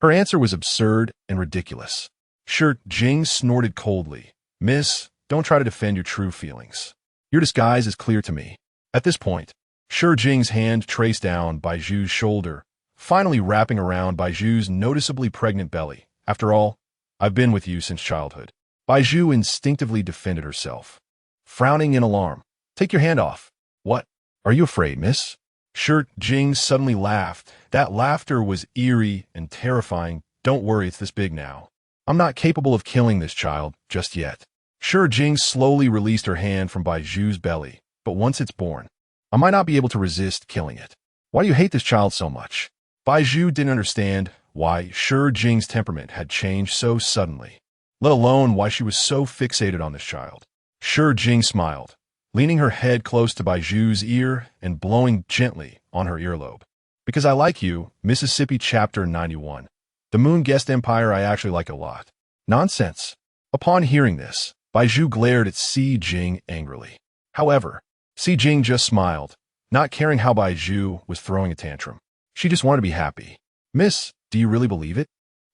Her answer was absurd and ridiculous. Shi Jing snorted coldly. "Miss, don't try to defend your true feelings. Your disguise is clear to me." At this point, Shi Jing's hand traced down Bai Zhu's shoulder, finally wrapping around Bai Zhu's noticeably pregnant belly. "After all, I've been with you since childhood." Bai Zhu instinctively defended herself, frowning in alarm. "Take your hand off." "What? Are you afraid, miss?" Shi Jing suddenly laughed. That laughter was eerie and terrifying. "Don't worry, it's this big now. I'm not capable of killing this child just yet." Shi Jing slowly released her hand from Bai Zhu's belly. "But once it's born, I might not be able to resist killing it." "Why do you hate this child so much?" Bai Zhu didn't understand why Shi Jing's temperament had changed so suddenly, let alone why she was so fixated on this child. Shi Jing smiled, leaning her head close to Bai Zhu's ear and blowing gently on her earlobe. "Because I like you, Mississippi Chapter 91. The Moon Guest Empire I actually like a lot." "Nonsense." Upon hearing this, Bai Zhu glared at Si Jing angrily. However, Si Jing just smiled, not caring how Bai Zhu was throwing a tantrum. She just wanted to be happy. "Miss, do you really believe it?"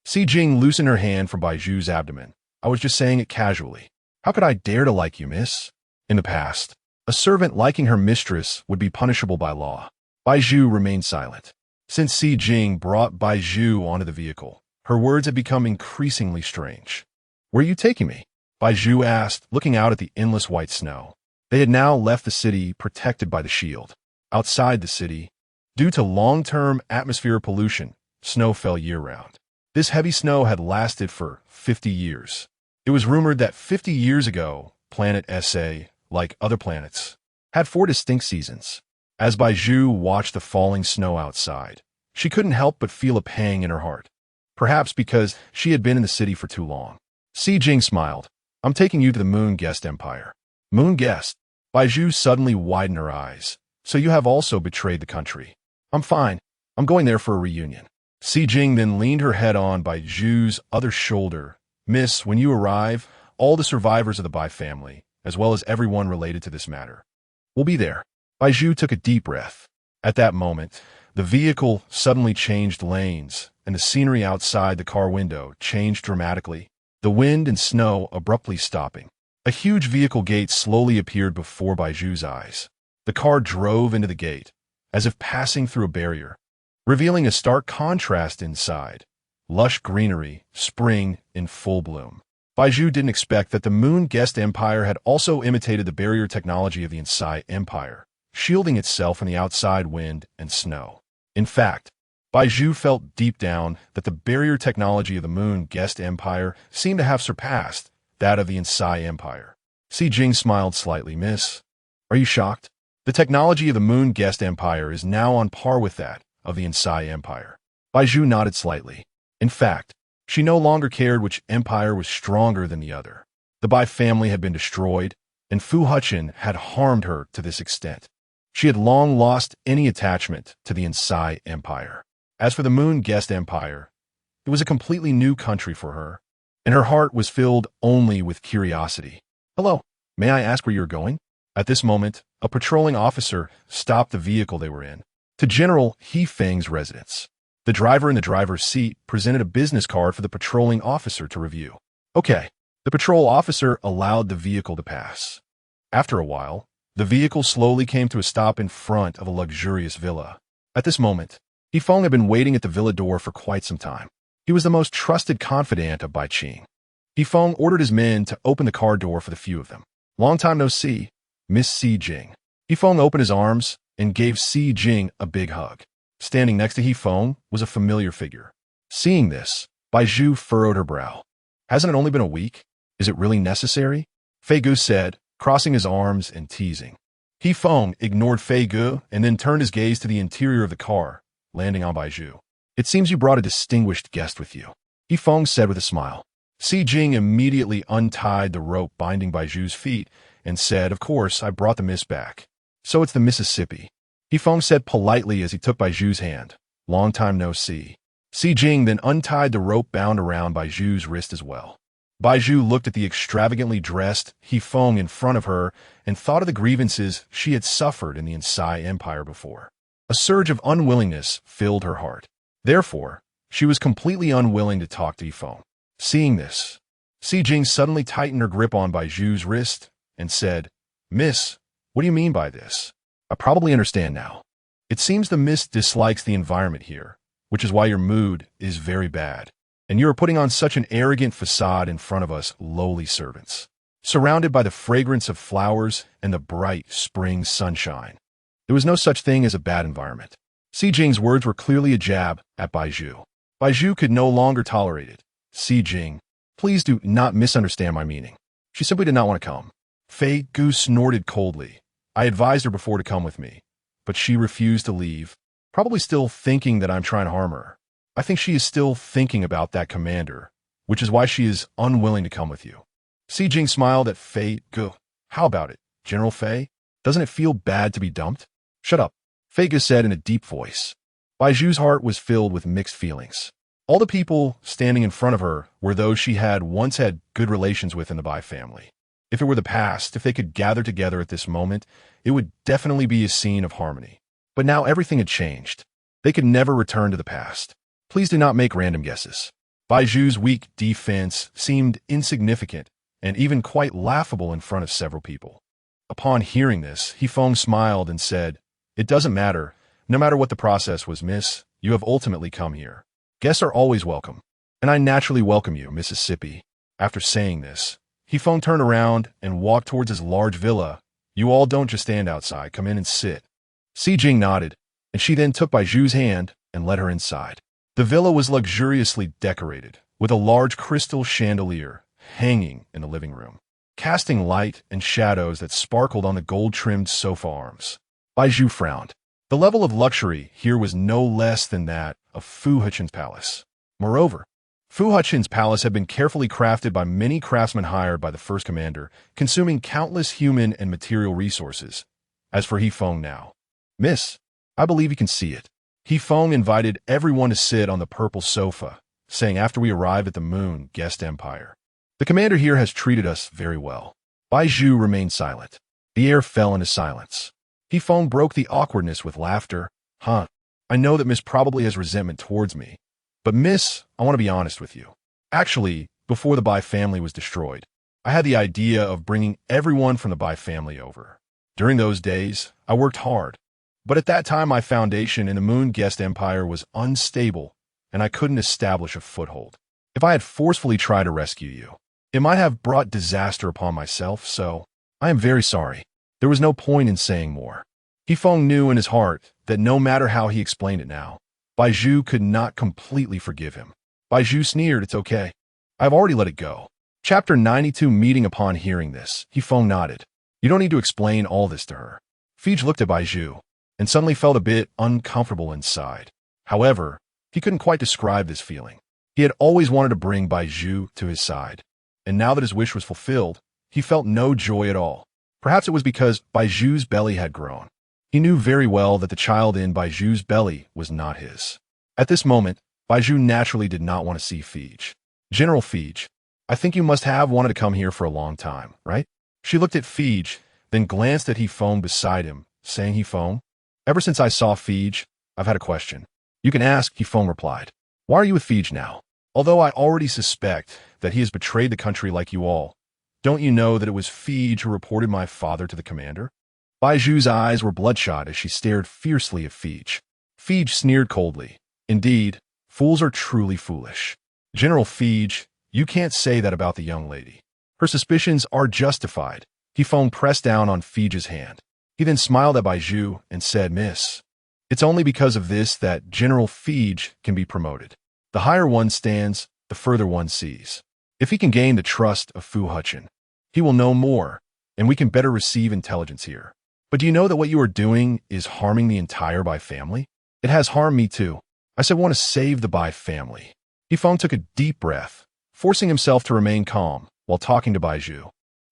Si Jing loosened her hand from Bai Zhu's abdomen. "I was just saying it casually. How could I dare to like you, miss?" In the past, a servant liking her mistress would be punishable by law. Bai Zhu remained silent. Since Si Jing brought Bai Zhu onto the vehicle, her words had become increasingly strange. "Where are you taking me?" Bai Zhu asked, looking out at the endless white snow. They had now left the city protected by the shield. Outside the city, due to long-term atmospheric pollution, snow fell year-round. This heavy snow had lasted for 50 years. It was rumored that 50 years ago, planet SA, like other planets, had 4 distinct seasons. As Bai Zhu watched the falling snow outside, she couldn't help but feel a pang in her heart. Perhaps because she had been in the city for too long. Si Jing smiled. "I'm taking you to the Moon Guest Empire." "Moon Guest?" Bai Zhu suddenly widened her eyes. "So you have also betrayed the country." "I'm fine. I'm going there for a reunion." Si Jing then leaned her head on Bai Zhu's other shoulder. "Miss, when you arrive, all the survivors of the Bai family, as well as everyone related to this matter, will be there." Bai Zhu took a deep breath. At that moment, the vehicle suddenly changed lanes, and the scenery outside the car window changed dramatically, the wind and snow abruptly stopping. A huge vehicle gate slowly appeared before Bai Zhu's eyes. The car drove into the gate, as if passing through a barrier, revealing a stark contrast inside. Lush greenery, spring in full bloom. Bai Zhu didn't expect that the Moon Guest Empire had also imitated the barrier technology of the Inside Empire, shielding itself from the outside wind and snow. In fact, Bai Zhu felt deep down that the barrier technology of the Moon Guest Empire seemed to have surpassed that of the Inside Empire. Si Jing smiled slightly. "Miss, are you shocked? The technology of the Moon Guest Empire is now on par with that of the Inside Empire." Bai Zhu nodded slightly. In fact, she no longer cared which empire was stronger than the other. The Bai family had been destroyed, and Fu Hechen had harmed her to this extent. She had long lost any attachment to the Inside Empire. As for the Moon Guest Empire, it was a completely new country for her, and her heart was filled only with curiosity. "Hello, may I ask where you're going?" At this moment, a patrolling officer stopped the vehicle they were in. "To General He Feng's residence." The driver in the driver's seat presented a business card for the patrolling officer to review. Okay. The patrol officer allowed the vehicle to pass. After a while, the vehicle slowly came to a stop in front of a luxurious villa. At this moment, Yifeng had been waiting at the villa door for quite some time. He was the most trusted confidant of Bai Zhu. Yifeng ordered his men to open the car door for the few of them. Long time no see, Miss Si Jing. Yifeng opened his arms and gave Si Jing a big hug. Standing next to Yifeng was a familiar figure. Seeing this, Bai Zhu furrowed her brow. Hasn't it only been a week? Is it really necessary? FAKED said, crossing his arms and teasing. Yifeng ignored FAKED and then turned his gaze to the interior of the car, landing on Bai Zhu. It seems you brought a distinguished guest with you, Yifeng said with a smile. Si Jing immediately untied the rope binding Bai Zhu's feet and said, of course, I brought the miss back. So it's the Mississippi. Yifeng said politely as he took Bai Zhu's hand. Long time no see. Si Jing then untied the rope bound around Bai Zhu's wrist as well. Bai Zhu looked at the extravagantly dressed Yifeng in front of her and thought of the grievances she had suffered in the Insai Empire before. A surge of unwillingness filled her heart. Therefore, she was completely unwilling to talk to Yifeng. Seeing this, Si Jing suddenly tightened her grip on Bai Zhu's wrist and said, Miss, what do you mean by this? I probably understand now. It seems the miss dislikes the environment here, which is why your mood is very bad. And you are putting on such an arrogant facade in front of us lowly servants, surrounded by the fragrance of flowers and the bright spring sunshine. There was no such thing as a bad environment. Si Jing's words were clearly a jab at Bai Zhu. Bai Zhu could no longer tolerate it. Si Jing, please do not misunderstand my meaning. She simply did not want to come. FAKED snorted coldly. I advised her before to come with me, but she refused to leave, probably still thinking that I'm trying to harm her. I think she is still thinking about that commander, which is why she is unwilling to come with you. Si Jing smiled at FAKED. How about it, General Fei? Doesn't it feel bad to be dumped? Shut up, FAKED said in a deep voice. Bai Zhu's heart was filled with mixed feelings. All the people standing in front of her were those she had once had good relations with in the Bai family. If it were the past, if they could gather together at this moment, it would definitely be a scene of harmony. But now everything had changed. They could never return to the past. Please do not make random guesses. Bai Zhu's weak defense seemed insignificant and even quite laughable in front of several people. Upon hearing this, Yifeng smiled and said, It doesn't matter. No matter what the process was, miss, you have ultimately come here. Guests are always welcome, and I naturally welcome you, Mississippi. After saying this, Yifeng turned around and walked towards his large villa. You all don't just stand outside, come in and sit. Si Jing nodded, and she then took Bai Zhu's hand and led her inside. The villa was luxuriously decorated, with a large crystal chandelier hanging in the living room, casting light and shadows that sparkled on the gold-trimmed sofa arms. Bai Zhu frowned. The level of luxury here was no less than that of Fu Hechen's palace. Moreover, Fu Hechen's palace had been carefully crafted by many craftsmen hired by the first commander, consuming countless human and material resources. As for Yifeng now, Miss, I believe you can see it. Yifeng invited everyone to sit on the purple sofa, saying after we arrive at the Moon Guest Empire. The commander here has treated us very well. Bai Zhu remained silent. The air fell into silence. Yifeng broke the awkwardness with laughter. I know that Miss probably has resentment towards me, but Miss, I want to be honest with you. Actually, before the Bai family was destroyed, I had the idea of bringing everyone from the Bai family over. During those days, I worked hard, but at that time my foundation in the Moon Guest Empire was unstable, and I couldn't establish a foothold. If I had forcefully tried to rescue you, it might have brought disaster upon myself, so I am very sorry. There was no point in saying more. Yifeng knew in his heart that no matter how he explained it now, Bai Zhu could not completely forgive him. Bai Zhu sneered, it's okay. I've already let it go. Chapter 92 Meeting. Upon hearing this, Yifeng nodded. You don't need to explain all this to her. FAKED looked at Bai Zhu and suddenly felt a bit uncomfortable inside. However, he couldn't quite describe this feeling. He had always wanted to bring Bai Zhu to his side, and now that his wish was fulfilled, he felt no joy at all. Perhaps it was because Bai Zhu's belly had grown. He knew very well that the child in Bai Zhu's belly was not his. At this moment, Bai Zhu naturally did not want to see FAKED. General FAKED, I think you must have wanted to come here for a long time, right? She looked at FAKED, then glanced at Yifeng beside him, saying, Yifeng, ever since I saw FAKED, I've had a question. You can ask, Yifeng replied. Why are you with Fij now? Although I already suspect that he has betrayed the country like you all, don't you know that it was Fij who reported my father to the commander? Bai Zhu's eyes were bloodshot as she stared fiercely at Fij. Fij sneered coldly. Indeed, fools are truly foolish. General Fij, you can't say that about the young lady. Her suspicions are justified. Yifeng pressed down on Fij's hand. He then smiled at Bai Zhu and said, Miss, it's only because of this that General Fij can be promoted. The higher one stands, the further one sees. If he can gain the trust of Fu Hechen, he will know more, and we can better receive intelligence here. But do you know that what you are doing is harming the entire Bai family? It has harmed me too. I said want to save the Bai family. Yifeng took a deep breath, forcing himself to remain calm while talking to Bai Zhu.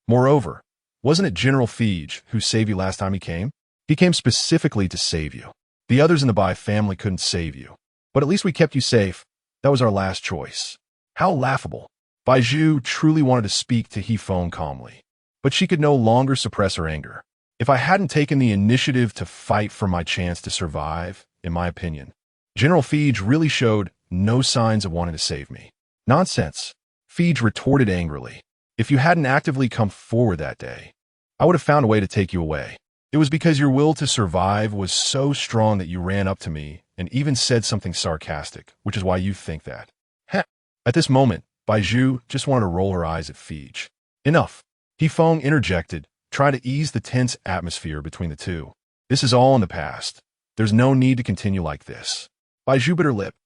Moreover, wasn't it General Fij who saved you last time he came? He came specifically to save you. The others in the Bai family couldn't save you. But at least we kept you safe. That was our last choice. How laughable. Bai Zhu truly wanted to speak to Yifeng calmly, but she could no longer suppress her anger. If I hadn't taken the initiative to fight for my chance to survive, in my opinion, General Fij really showed no signs of wanting to save me. Nonsense, Fij retorted angrily. If you hadn't actively come forward that day, I would have found a way to take you away. It was because your will to survive was so strong that you ran up to me and even said something sarcastic, which is why you think that. Heh. At this moment, Bai Zhu just wanted to roll her eyes at Fij. Enough. Yifeng interjected, trying to ease the tense atmosphere between the two. This is all in the past. There's no need to continue like this. Bai Zhu bit her lip,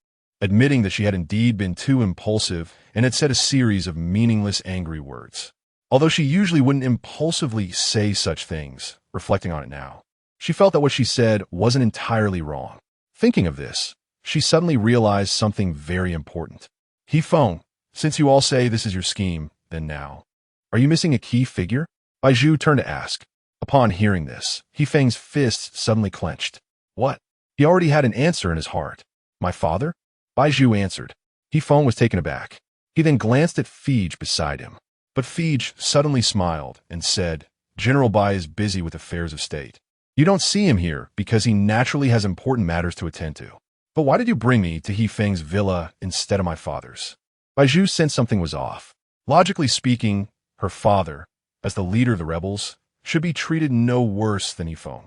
admitting that she had indeed been too impulsive and had said a series of meaningless angry words. Although she usually wouldn't impulsively say such things, reflecting on it now, she felt that what she said wasn't entirely wrong. Thinking of this, she suddenly realized something very important. Yifeng, since you all say this is your scheme, then now, are you missing a key figure? Bai Zhu turned to ask. Upon hearing this, Yifeng's fists suddenly clenched. What? He already had an answer in his heart. My father? Bai Zhu answered. Yifeng was taken aback. He then glanced at Fij beside him. But Fij suddenly smiled and said, General Bai is busy with affairs of state. You don't see him here because he naturally has important matters to attend to. But why did you bring me to Yifeng's villa instead of my father's? Bai Zhu sensed something was off. Logically speaking, her father, as the leader of the rebels, should be treated no worse than Yifeng.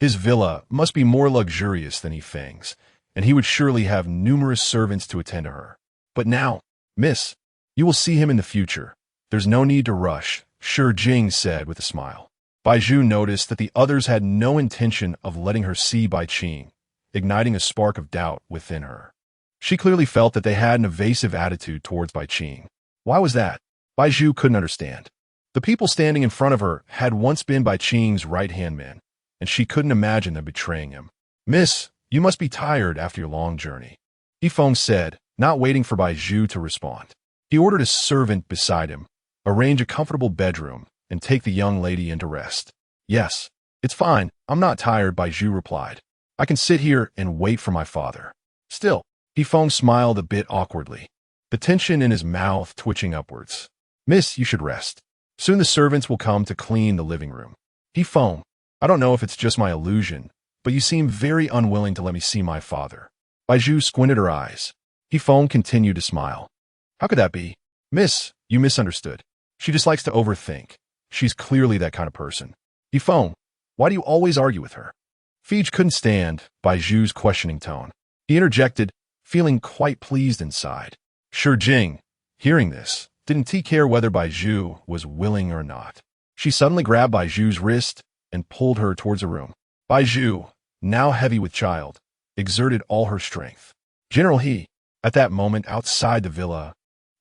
His villa must be more luxurious than Yifeng's, and he would surely have numerous servants to attend to her. But now, miss, you will see him in the future. There's no need to rush, Shi Jing said with a smile. Bai Zhu noticed that the others had no intention of letting her see Bai Qing, igniting a spark of doubt within her. She clearly felt that they had an evasive attitude towards Bai Qing. Why was that? Bai Zhu couldn't understand. The people standing in front of her had once been Bai Qing's right-hand men, and she couldn't imagine them betraying him. Miss, you must be tired after your long journey, Yifeng said, not waiting for Bai Zhu to respond. He ordered a servant beside him, arrange a comfortable bedroom, and take the young lady in to rest. Yes, it's fine, I'm not tired, Bai Zhu replied. I can sit here and wait for my father. Still, Yifeng smiled a bit awkwardly, the tension in his mouth twitching upwards. Miss, you should rest. Soon the servants will come to clean the living room. Yifeng, I don't know if it's just my illusion, but you seem very unwilling to let me see my father. Bai Zhu squinted her eyes. Yifeng continued to smile. How could that be? Miss, you misunderstood. She dislikes to overthink. She's clearly that kind of person. Yifeng, why do you always argue with her? Fij couldn't stand Bai Zhu's questioning tone. He interjected, feeling quite pleased inside. Shi Jing, hearing this, didn't he care whether Bai Zhu was willing or not. She suddenly grabbed Bai Zhu's wrist and pulled her towards a room. Bai Zhu, now heavy with child, exerted all her strength. General He, at that moment outside the villa,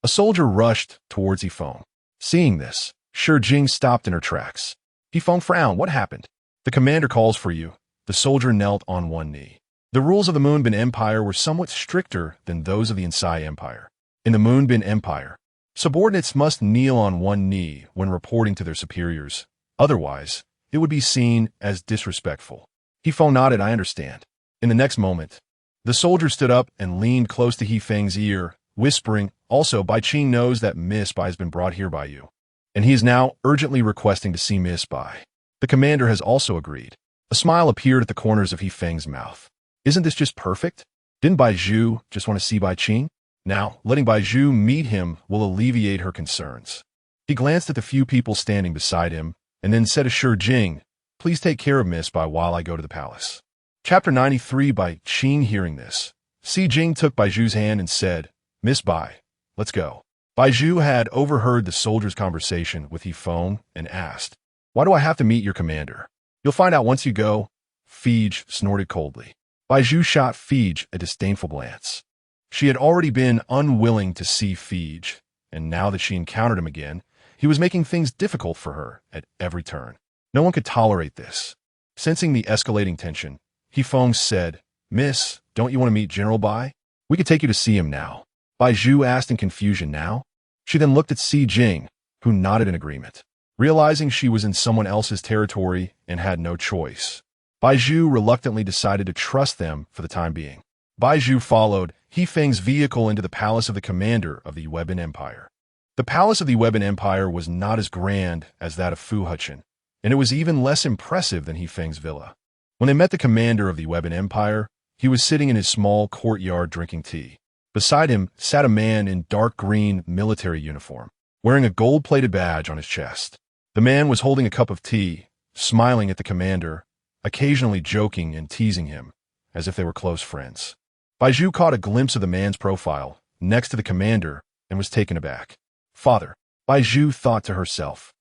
a soldier rushed towards Yifeng. Seeing this, Shi Jing stopped in her tracks. Yifeng frowned. What happened? The commander calls for you. The soldier knelt on one knee. The rules of the Moonbin Empire were somewhat stricter than those of the Insai Empire. In the Moonbin Empire, subordinates must kneel on one knee when reporting to their superiors. Otherwise, it would be seen as disrespectful. Yifeng nodded, I understand. In the next moment, the soldier stood up and leaned close to Yifeng's ear, whispering, also, Bai Qing knows that Miss Bai has been brought here by you, and he is now urgently requesting to see Miss Bai. The commander has also agreed. A smile appeared at the corners of Yifeng's mouth. Isn't this just perfect? Didn't Bai Zhu just want to see Bai Qing? Now, letting Bai Zhu meet him will alleviate her concerns. He glanced at the few people standing beside him, and then said to Shi Jing, "Please take care of Miss Bai while I go to the palace." Chapter 93. Bai Qing hearing this, Si Jing took Bai Zhu's hand and said, "Miss Bai, let's go." Bai Zhu had overheard the soldier's conversation with He Feng and asked, "Why do I have to meet your commander?" "You'll find out once you go," Fege snorted coldly. Bai Zhu shot Fege a disdainful glance. She had already been unwilling to see Fege, and now that she encountered him again, he was making things difficult for her at every turn. No one could tolerate this. Sensing the escalating tension, He Feng said, "Miss, don't you want to meet General Bai? We could take you to see him now." Bai Zhu asked in confusion now. She then looked at Si Jing, who nodded in agreement. Realizing she was in someone else's territory and had no choice, Bai Zhu reluctantly decided to trust them for the time being. Bai Zhu followed He Feng's vehicle into the palace of the commander of the Weban Empire. The palace of the Weban Empire was not as grand as that of Fu Hechen, and it was even less impressive than He Feng's villa. When they met the commander of the Weban Empire, he was sitting in his small courtyard drinking tea. Beside him sat a man in dark green military uniform, wearing a gold-plated badge on his chest. The man was holding a cup of tea, smiling at the commander, occasionally joking and teasing him, as if they were close friends. Bai Zhu caught a glimpse of the man's profile next to the commander and was taken aback. "Father," Bai Zhu thought to herself,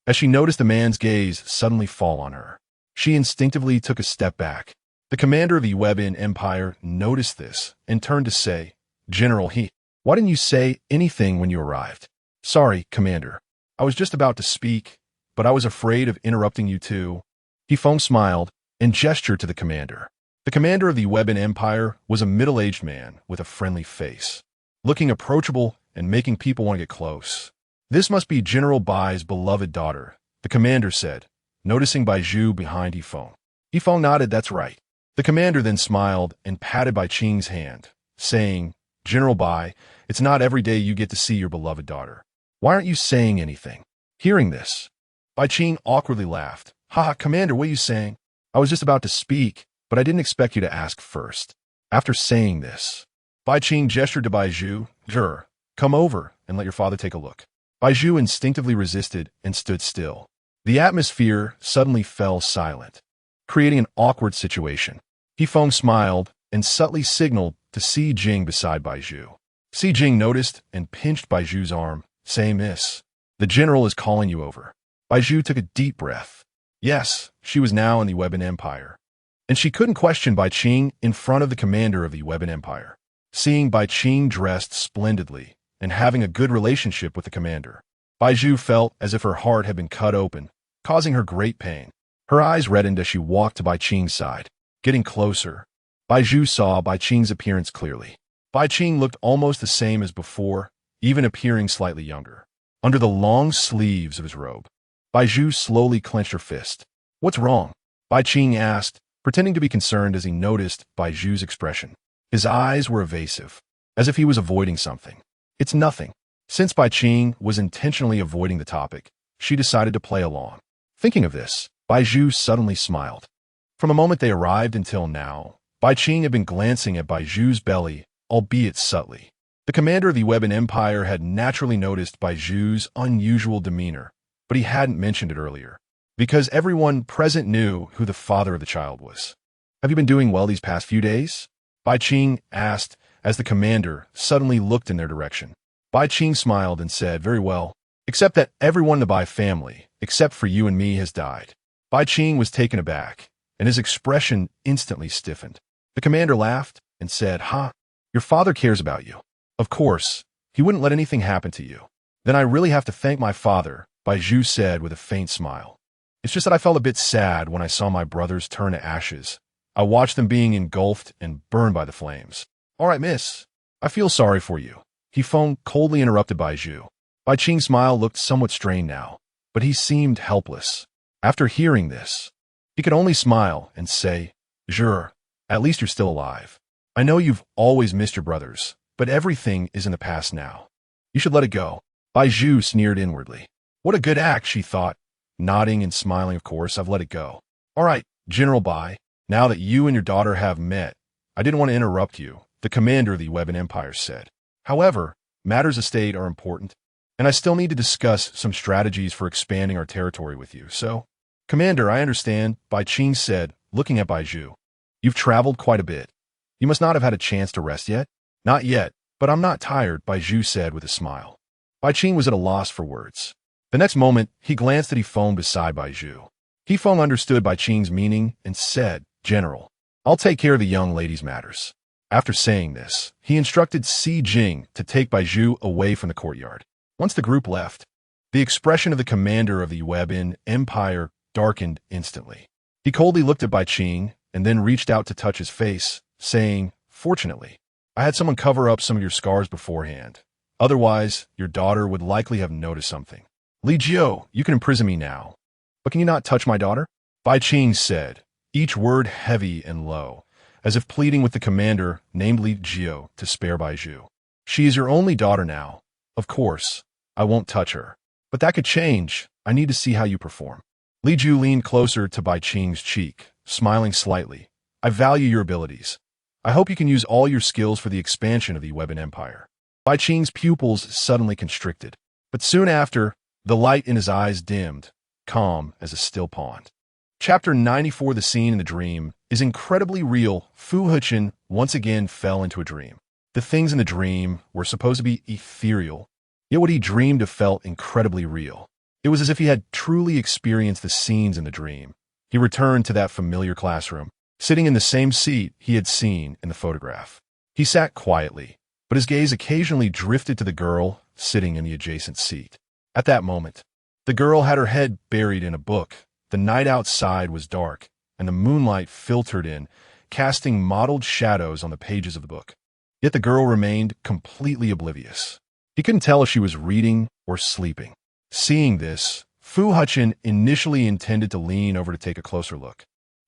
as she noticed the man's gaze suddenly fall on her. She instinctively took a step back. The commander of the Weban Empire noticed this and turned to say, "General He, why didn't you say anything when you arrived?" "Sorry, Commander. I was just about to speak, but I was afraid of interrupting you too." He Feng smiled and gestured to the commander. The commander of the Weban Empire was a middle-aged man with a friendly face, looking approachable and making people want to get close. "This must be General Bai's beloved daughter," the commander said, noticing Bai Zhu behind He Feng. He Feng nodded, "That's right." The commander then smiled and patted Bai Qing's hand, saying, "General Bai, it's not every day you get to see your beloved daughter. Why aren't you saying anything?" Hearing this, Bai Qing awkwardly laughed. "Ha, Commander, what are you saying? I was just about to speak, but I didn't expect you to ask first." After saying this, Bai Qing gestured to Bai Zhu, "Zhu, come over and let your father take a look." Bai Zhu instinctively resisted and stood still. The atmosphere suddenly fell silent, creating an awkward situation. He Feng smiled and subtly signaled to Si Jing beside Bai Zhu. Si Jing noticed and pinched Bai Zhu's arm, saying, "Miss, the general is calling you over." Bai Zhu took a deep breath. Yes, she was now in the Weban Empire, and she couldn't question Bai Qing in front of the commander of the Weban Empire. Seeing Bai Qing dressed splendidly and having a good relationship with the commander, Bai Zhu felt as if her heart had been cut open, causing her great pain. Her eyes reddened as she walked to Bai Qing's side. Getting closer, Bai Zhu saw Bai Qing's appearance clearly. Bai Qing looked almost the same as before, even appearing slightly younger. Under the long sleeves of his robe, Bai Zhu slowly clenched her fist. "What's wrong?" Bai Qing asked, pretending to be concerned as he noticed Bai Zhu's expression. His eyes were evasive, as if he was avoiding something. "It's nothing." Since Bai Qing was intentionally avoiding the topic, she decided to play along. Thinking of this, Bai Zhu suddenly smiled. From the moment they arrived until now, Bai Qing had been glancing at Bai Zhu's belly, albeit subtly. The commander of the Weban Empire had naturally noticed Bai Zhu's unusual demeanor, but he hadn't mentioned it earlier, because everyone present knew who the father of the child was. "Have you been doing well these past few days?" Bai Qing asked as the commander suddenly looked in their direction. Bai Qing smiled and said, "Very well, except that everyone in the Bai family, except for you and me, has died." Bai Qing was taken aback, and his expression instantly stiffened. The commander laughed and said, "Ha, your father cares about you. Of course, he wouldn't let anything happen to you." "Then I really have to thank my father," Bai Zhu said with a faint smile. "It's just that I felt a bit sad when I saw my brothers turn to ashes. I watched them being engulfed and burned by the flames." "All right, miss. I feel sorry for you." He Feng coldly interrupted Bai Zhu. Bai Qing's smile looked somewhat strained now, but he seemed helpless. After hearing this, he could only smile and say, "Zhu, at least you're still alive. I know you've always missed your brothers, but everything is in the past now. You should let it go." Bai Zhu sneered inwardly. "What a good act," she thought, nodding and smiling. "Of course, I've let it go. All right, General Bai, now that you and your daughter have met, I didn't want to interrupt you, the commander of the Weapon Empire said. However, matters of state are important, and I still need to discuss some strategies for expanding our territory with you. So, Commander, I understand, Bai Zhu said, looking at Bai Zhu. You've traveled quite a bit. You must not have had a chance to rest yet? Not yet, but I'm not tired, Bai Zhu said with a smile. Bai Zhu was at a loss for words. The next moment, he glanced at Hefeng beside Bai Zhu. Hefeng understood Bai Zhu's meaning and said, General, I'll take care of the young lady's matters. After saying this, he instructed Si Jing to take Bai Zhu away from the courtyard. Once the group left, the expression of the commander of the Weapon Empire darkened instantly. He coldly looked at Bai Zhu and then reached out to touch his face, saying, Fortunately, I had someone cover up some of your scars beforehand. Otherwise, your daughter would likely have noticed something. Li Jiu, you can imprison me now. But can you not touch my daughter? Bai Zhu said, each word heavy and low, as if pleading with the commander named Li Jiu to spare Bai Zhu. She is your only daughter now. Of course, I won't touch her. But that could change. I need to see how you perform. Li Jiu leaned closer to Bai Zhu's cheek, smiling slightly. I value your abilities. I hope you can use all your skills for the expansion of the Weapon Empire. Bai Zhu's pupils suddenly constricted. But soon after, the light in his eyes dimmed, calm as a still pond. Chapter 94. The scene in the dream is incredibly real. Fu Hechen once again fell into a dream. The things in the dream were supposed to be ethereal, yet what he dreamed of felt incredibly real. It was as if he had truly experienced the scenes in the dream. He returned to that familiar classroom, sitting in the same seat he had seen in the photograph. He sat quietly, but his gaze occasionally drifted to the girl sitting in the adjacent seat. At that moment, the girl had her head buried in a book. The night outside was dark, and the moonlight filtered in, casting mottled shadows on the pages of the book. Yet the girl remained completely oblivious. He couldn't tell if she was reading or sleeping. Seeing this, Fu Hechen initially intended to lean over to take a closer look.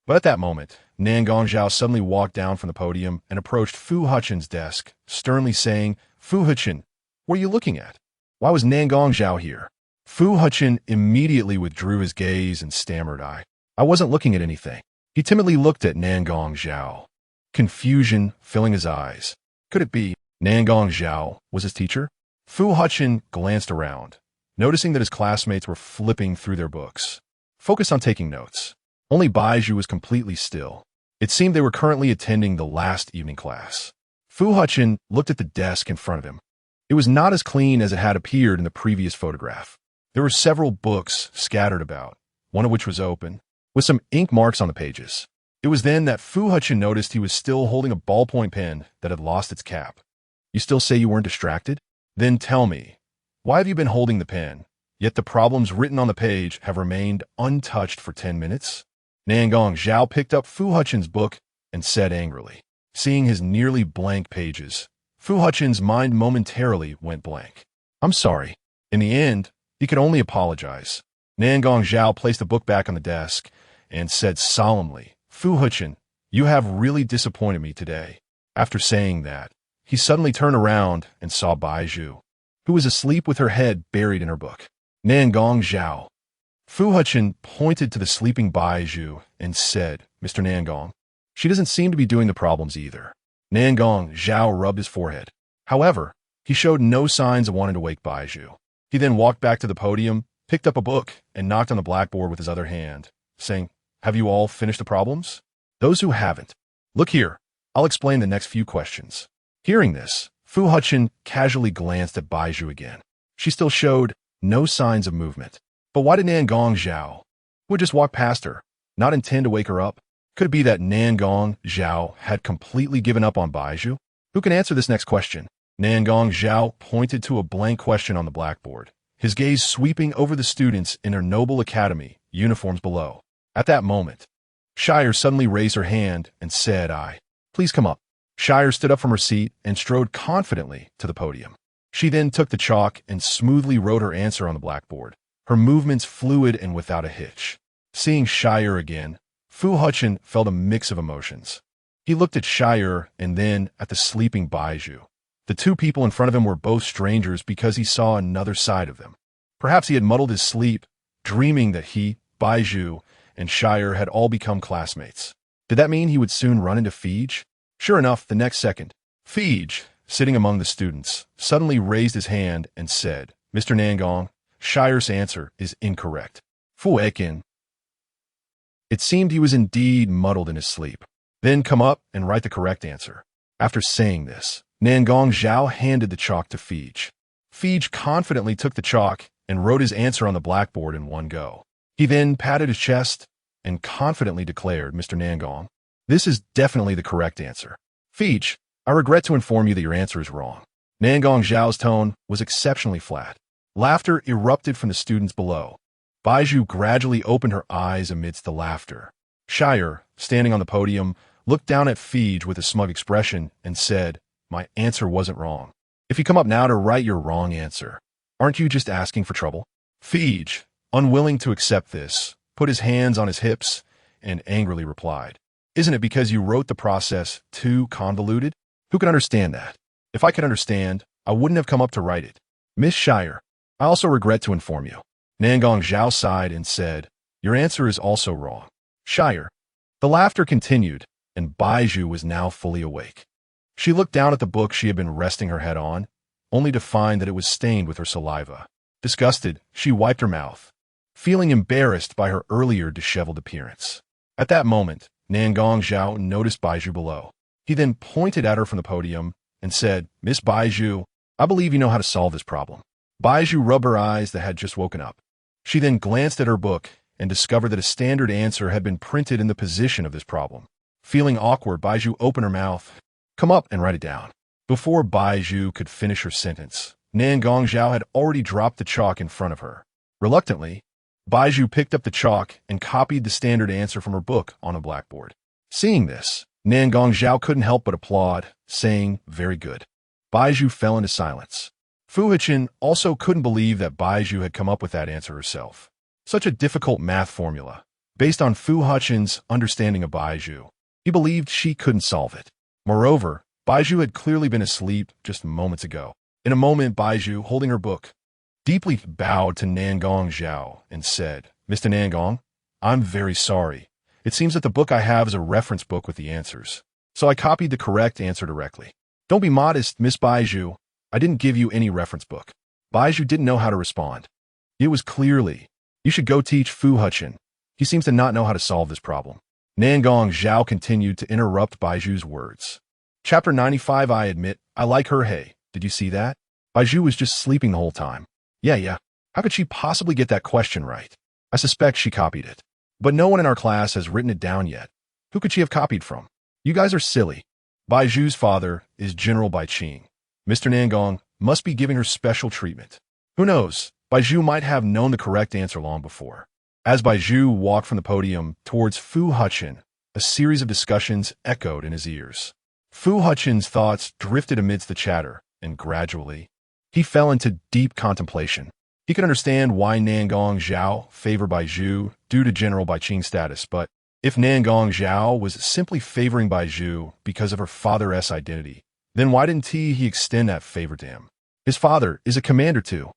But at that moment, Nan Gongzhao suddenly walked down from the podium and approached Fu Hechen's desk, sternly saying, Fu Hechen, what are you looking at? Why was Nan Gongzhao here? Fu Hechen immediately withdrew his gaze and stammered, I wasn't looking at anything. He timidly looked at Nan Gongzhao, confusion filling his eyes. Could it be Nan Gongzhao was his teacher? Fu Hechen glanced around, noticing that his classmates were flipping through their books, focused on taking notes. Only Bai Zhu was completely still. It seemed they were currently attending the last evening class. Fu Hechen looked at the desk in front of him. It was not as clean as it had appeared in the previous photograph. There were several books scattered about, one of which was open, with some ink marks on the pages. It was then that Fu Hechen noticed he was still holding a ballpoint pen that had lost its cap. You still say you weren't distracted? Then tell me, why have you been holding the pen, yet the problems written on the page have remained untouched for 10 minutes? Nan Gongzhao picked up Fu Hechen's book and said angrily. Seeing his nearly blank pages, Fu Hechen's mind momentarily went blank. I'm sorry. In the end, he could only apologize. Nan Gongzhao placed the book back on the desk and said solemnly, Fu Hechen, you have really disappointed me today. After saying that, he suddenly turned around and saw Bai Zhu, who was asleep with her head buried in her book. Nan Gongzhao. Fu Hechen pointed to the sleeping Bai Zhu and said, Mr. Nan Gong, she doesn't seem to be doing the problems either. Nan Gongzhao rubbed his forehead. However, he showed no signs of wanting to wake Bai Zhu. He then walked back to the podium, picked up a book, and knocked on the blackboard with his other hand, saying, Have you all finished the problems? Those who haven't, look here, I'll explain the next few questions. Hearing this, Fu Hechen casually glanced at Bai Zhu again. She still showed no signs of movement. But why did Nan Gongzhao, who had just walked past her, not intend to wake her up? Could it be that Nan Gongzhao had completely given up on Bai Zhu? Who can answer this next question? Nan Gongzhao pointed to a blank question on the blackboard, his gaze sweeping over the students in their noble academy uniforms below. At that moment, Shire suddenly raised her hand and said, Please come up. Shire stood up from her seat and strode confidently to the podium. She then took the chalk and smoothly wrote her answer on the blackboard, her movements fluid and without a hitch. Seeing Shire again, Fu Hechen felt a mix of emotions. He looked at Shire and then at the sleeping Bai Zhu. The two people in front of him were both strangers because he saw another side of them. Perhaps he had muddled his sleep, dreaming that he, Bai Zhu, and Shire had all become classmates. Did that mean he would soon run into Fij? Sure enough, the next second, Fage, sitting among the students, suddenly raised his hand and said, Mr. Nangong, Shire's answer is incorrect. Fu Hechen. It seemed he was indeed muddled in his sleep. Then come up and write the correct answer. After saying this, Nangong Zhao handed the chalk to Fage. Fage confidently took the chalk and wrote his answer on the blackboard in one go. He then patted his chest and confidently declared, Mr. Nangong, this is definitely the correct answer. Fage, I regret to inform you that your answer is wrong. Nangong Zhao's tone was exceptionally flat. Laughter erupted from the students below. Bai Zhu gradually opened her eyes amidst the laughter. Shire, standing on the podium, looked down at Fage with a smug expression and said, my answer wasn't wrong. If you come up now to write your wrong answer, aren't you just asking for trouble? Fage, unwilling to accept this, put his hands on his hips and angrily replied, isn't it because you wrote the process too convoluted? Who can understand that? If I could understand, I wouldn't have come up to write it. Miss Shire, I also regret to inform you. Nangong Zhao sighed and said, your answer is also wrong. Shire. The laughter continued, and Bai Zhu was now fully awake. She looked down at the book she had been resting her head on, only to find that it was stained with her saliva. Disgusted, she wiped her mouth, feeling embarrassed by her earlier disheveled appearance. At that moment, Nangong Zhao noticed Bai Zhu below. He then pointed at her from the podium and said, Miss Bai Zhu, I believe you know how to solve this problem. Bai Zhu rubbed her eyes that had just woken up. She then glanced at her book and discovered that a standard answer had been printed in the position of this problem. Feeling awkward, Bai Zhu opened her mouth. Come up and write it down. Before Bai Zhu could finish her sentence, Nangong Zhao had already dropped the chalk in front of her. Reluctantly, Bai Zhu picked up the chalk and copied the standard answer from her book on a blackboard. Seeing this, Nangong Zhao couldn't help but applaud, saying, very good. Bai Zhu fell into silence. Fu Hechen also couldn't believe that Bai Zhu had come up with that answer herself. Such a difficult math formula. Based on Fu Hechen's understanding of Bai Zhu, he believed she couldn't solve it. Moreover, Bai Zhu had clearly been asleep just moments ago. In a moment, Bai Zhu, holding her book, deeply bowed to Nangong Zhao and said, Mr. Nangong, I'm very sorry. It seems that the book I have is a reference book with the answers, so I copied the correct answer directly. Don't be modest, Miss Bai Zhu. I didn't give you any reference book. Bai Zhu didn't know how to respond. It was clearly, you should go teach Fu Hechen. He seems to not know how to solve this problem. Nangong Zhao continued to interrupt Bai Zhu's words. Chapter 95. I admit, I like her. Hey, did you see that? Bai Zhu was just sleeping the whole time. Yeah. How could she possibly get that question right? I suspect she copied it. But no one in our class has written it down yet. Who could she have copied from? You guys are silly. Bai Zhu's father is General Bai Qing. Mr. Nangong must be giving her special treatment. Who knows? Bai Zhu might have known the correct answer long before. As Bai Zhu walked from the podium towards Fu Hechen, a series of discussions echoed in his ears. Fu Hechen's thoughts drifted amidst the chatter, and gradually, he fell into deep contemplation. He could understand why Nangong Zhao favored Bai Zhu due to General Bai Qing's status, but if Nangong Zhao was simply favoring Bai Zhu because of her father's identity, then why didn't he extend that favor to him? His father is a commander too.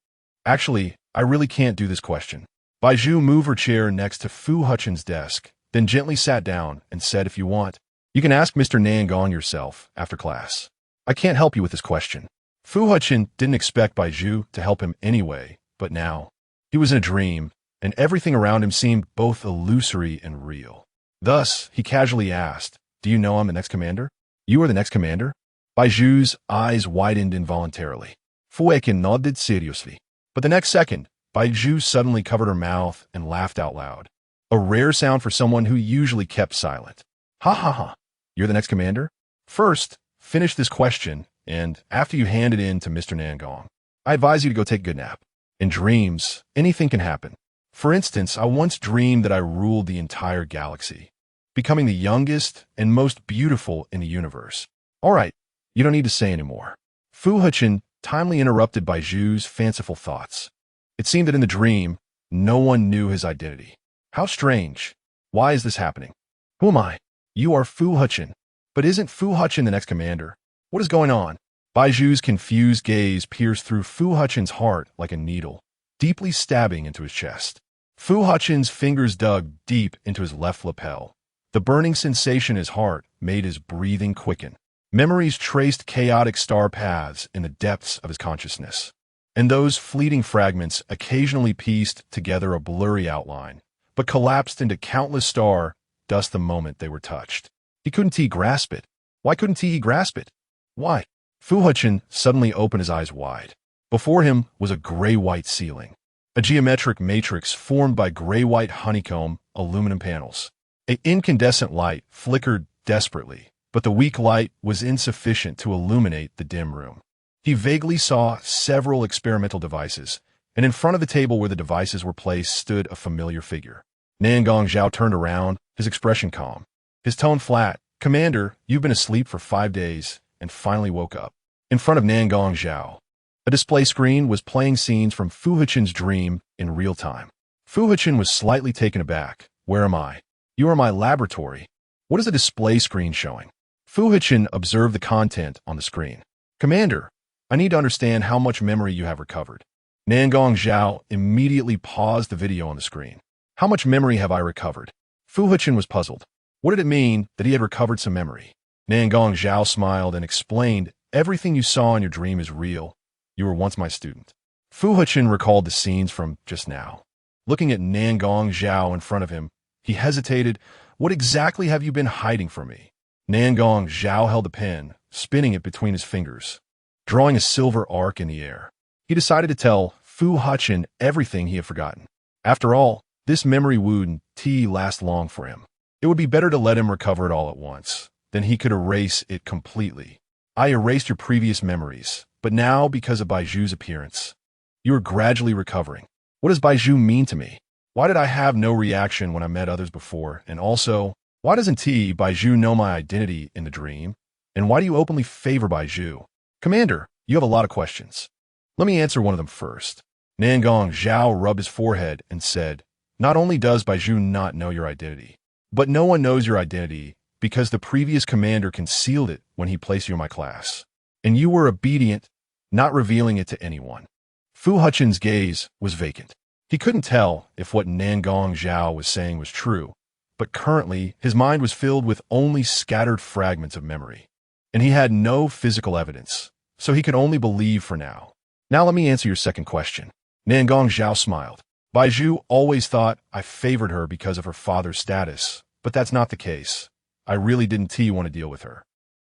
Actually, I really can't do this question. Bai Zhu moved her chair next to Fu Hechen's desk, then gently sat down and said, if you want, you can ask Mr. Nangong yourself after class. I can't help you with this question. Fu Hechen didn't expect Bai Zhu to help him anyway, but now, he was in a dream, and everything around him seemed both illusory and real. Thus, he casually asked, do you know I'm the next commander? You are the next commander? Bai Zhu's eyes widened involuntarily. Fu Hechen nodded seriously. But the next second, Bai Zhu suddenly covered her mouth and laughed out loud. A rare sound for someone who usually kept silent. Ha. You're the next commander? First, finish this question, and after you hand it in to Mr. Nangong, I advise you to go take a good nap. In dreams, anything can happen. For instance, I once dreamed that I ruled the entire galaxy, becoming the youngest and most beautiful in the universe. All right, you don't need to say anymore. Fu Hechen timely interrupted Bai Zhu's fanciful thoughts. It seemed that in the dream, no one knew his identity. How strange. Why is this happening? Who am I? You are Fu Hechen. But isn't Fu Hechen the next commander? What is going on? Bai Zhu's confused gaze pierced through Fu Hechen's heart like a needle, deeply stabbing into his chest. Fu Hechen's fingers dug deep into his left lapel. The burning sensation in his heart made his breathing quicken. Memories traced chaotic star paths in the depths of his consciousness, and those fleeting fragments occasionally pieced together a blurry outline, but collapsed into countless star dust the moment they were touched. He couldn't grasp it. Why couldn't he grasp it? Why? Fu Hechen suddenly opened his eyes wide. Before him was a gray-white ceiling, a geometric matrix formed by gray-white honeycomb aluminum panels. An incandescent light flickered desperately, but the weak light was insufficient to illuminate the dim room. He vaguely saw several experimental devices, and in front of the table where the devices were placed stood a familiar figure. Nangong Zhao turned around, his expression calm, his tone flat. "Commander, you've been asleep for 5 days and finally woke up." In front of Nangong Zhao, a display screen was playing scenes from Fu Hechen's dream in real time. Fu Hechen was slightly taken aback. "Where am I?" "You are in my laboratory." "What is the display screen showing?" Fu Hechen observed the content on the screen. "Commander, I need to understand how much memory you have recovered." Nangong Zhao immediately paused the video on the screen. "How much memory have I recovered?" Fu Hechen was puzzled. What did it mean that he had recovered some memory? Nangong Zhao smiled and explained, "Everything you saw in your dream is real. You were once my student." Fu Hechen recalled the scenes from just now. Looking at Nangong Zhao in front of him, he hesitated. "What exactly have you been hiding from me?" Nangong Zhao held the pen, spinning it between his fingers, drawing a silver arc in the air. He decided to tell Fu Hechen everything he had forgotten. After all, this memory wouldn't last long for him. It would be better to let him recover it all at once. Then he could erase it completely. "I erased your previous memories, but now, because of Bai Zhu's appearance, you are gradually recovering." What does Bai Zhu mean to me? Why did I have no reaction when I met others before? And also, why doesn't Bai Zhu know my identity in the dream? And why do you openly favor Bai Zhu? Commander, you have a lot of questions. Let me answer one of them first. Nangong Zhao rubbed his forehead and said, "Not only does Bai Zhu not know your identity, but no one knows your identity because the previous commander concealed it when he placed you in my class. And you were obedient, not revealing it to anyone." Fu Hechen's gaze was vacant. He couldn't tell if what Nangong Zhao was saying was true, but currently his mind was filled with only scattered fragments of memory. And he had no physical evidence, so he could only believe for now. "Now let me answer your second question." Nangong Zhao smiled. "Bai Zhu always thought I favored her because of her father's status, but that's not the case. I really didn't want to deal with her."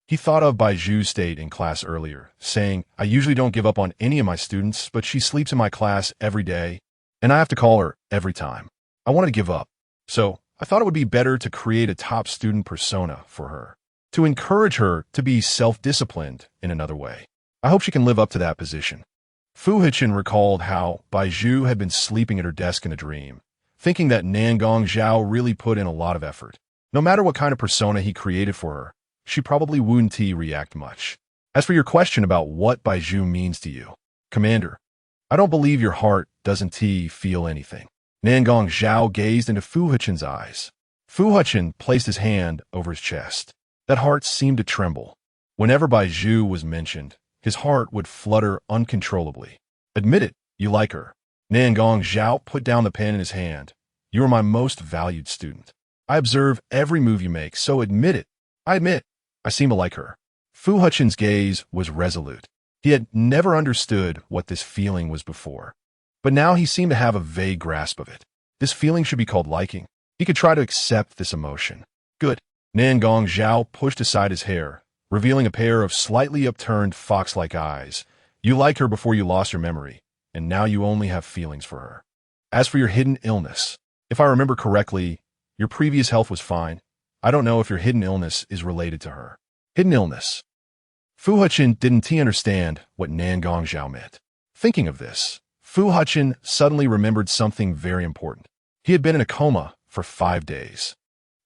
He thought of Bai Zhu's state in class earlier, saying, "I usually don't give up on any of my students, but she sleeps in my class every day, and I have to call her every time." I wanted to give up. So I thought it would be better to create a top student persona for her, to encourage her to be self-disciplined in another way. I hope she can live up to that position. Fu Hechen recalled how Bai Zhu had been sleeping at her desk in a dream, thinking that Nangong Zhao really put in a lot of effort. No matter what kind of persona he created for her, she probably wouldn't react much. As for your question about what Bai Zhu means to you, Commander, I don't believe your heart doesn't feel anything. Nangong Zhao gazed into Fu Hechen's eyes. Fu Hechen placed his hand over his chest. That heart seemed to tremble. Whenever Bai Zhu was mentioned, his heart would flutter uncontrollably. "Admit it, you like her." Nangong Zhao put down the pen in his hand. "You are my most valued student. I observe every move you make, so admit it." "I admit, I seem to like her." Fu Hechen's gaze was resolute. He had never understood what this feeling was before, but now he seemed to have a vague grasp of it. This feeling should be called liking. He could try to accept this emotion. Good. Nangong Zhao pushed aside his hair, revealing a pair of slightly upturned fox-like eyes. "You liked her before you lost your memory, and now you only have feelings for her. As for your hidden illness, if I remember correctly, your previous health was fine. I don't know if your hidden illness is related to her." Hidden illness. Fu Hechen didn't understand what Nangong Zhao meant. Thinking of this, Fu Hechen suddenly remembered something very important. He had been in a coma for 5 days.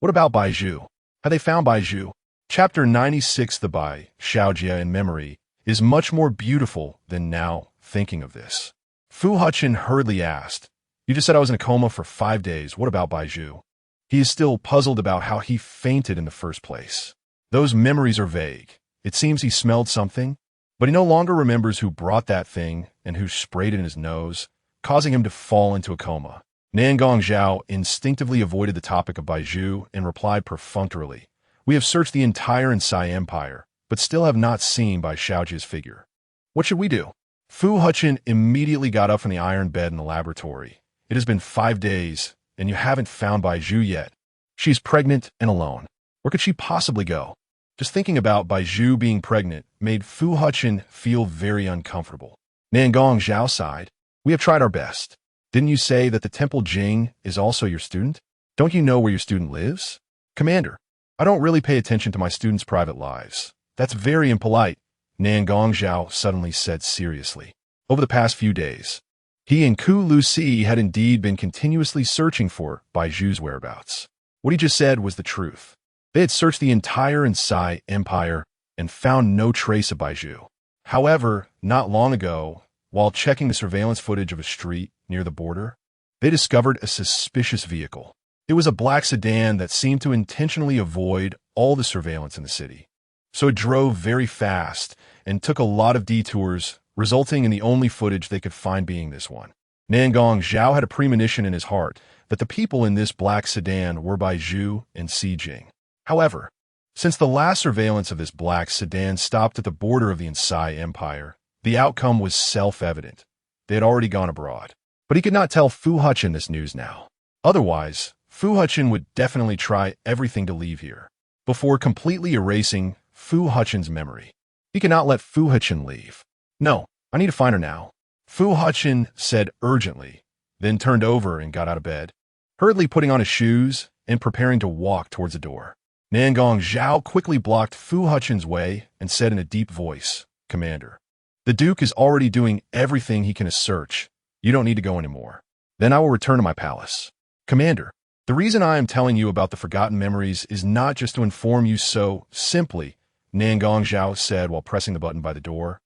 What about Bai Zhu? Had they found Bai Zhu? Chapter 96, The Bai Shaojia in Memory, is much more beautiful than now thinking of this. Fu Hechen hurriedly asked, "You just said I was in a coma for 5 days. What about Bai Zhu?" He is still puzzled about how he fainted in the first place. Those memories are vague. It seems he smelled something, but he no longer remembers who brought that thing and who sprayed it in his nose, causing him to fall into a coma. Nangong Zhao instinctively avoided the topic of Bai Zhu and replied perfunctorily, "We have searched the entire Insai Empire, but still have not seen Bai Zhu's figure. What should we do? Fu Hechen immediately got up from the iron bed in the laboratory. It has been 5 days, and you haven't found Bai Zhu yet. She's pregnant and alone. Where could she possibly go? Just thinking about Bai Zhu being pregnant made Fu Hechen feel very uncomfortable. Nangong Zhao sighed. We have tried our best. Didn't you say that the Temple Jing is also your student? Don't you know where your student lives? Commander, I don't really pay attention to my students' private lives. That's very impolite, Nangong Zhao suddenly said seriously. Over the past few days, he and Ku Lucy had indeed been continuously searching for Bai Zhu's whereabouts. What he just said was the truth. They had searched the entire Insai Empire and found no trace of Bai Zhu. However, not long ago, while checking the surveillance footage of a street near the border, they discovered a suspicious vehicle. It was a black sedan that seemed to intentionally avoid all the surveillance in the city. So it drove very fast and took a lot of detours, resulting in the only footage they could find being this one. Nangong Zhao had a premonition in his heart that the people in this black sedan were Bai Zhu and Xi Jing. However, since the last surveillance of this black sedan stopped at the border of the Insai Empire, the outcome was self-evident. They had already gone abroad. But he could not tell Fu Hechen this news now. Otherwise, Fu Hechen would definitely try everything to leave here, before completely erasing Fu Hechen's memory. He cannot let Fu Hechen leave. No, I need to find her now, Fu Hechen said urgently, then turned over and got out of bed, hurriedly putting on his shoes and preparing to walk towards the door. Nangong Zhao quickly blocked Fu Hechen's way and said in a deep voice, Commander, the Duke is already doing everything he can to search. You don't need to go anymore. Then I will return to my palace. Commander, the reason I am telling you about the forgotten memories is not just to inform you so simply, Nangong Zhao said while pressing the button by the door,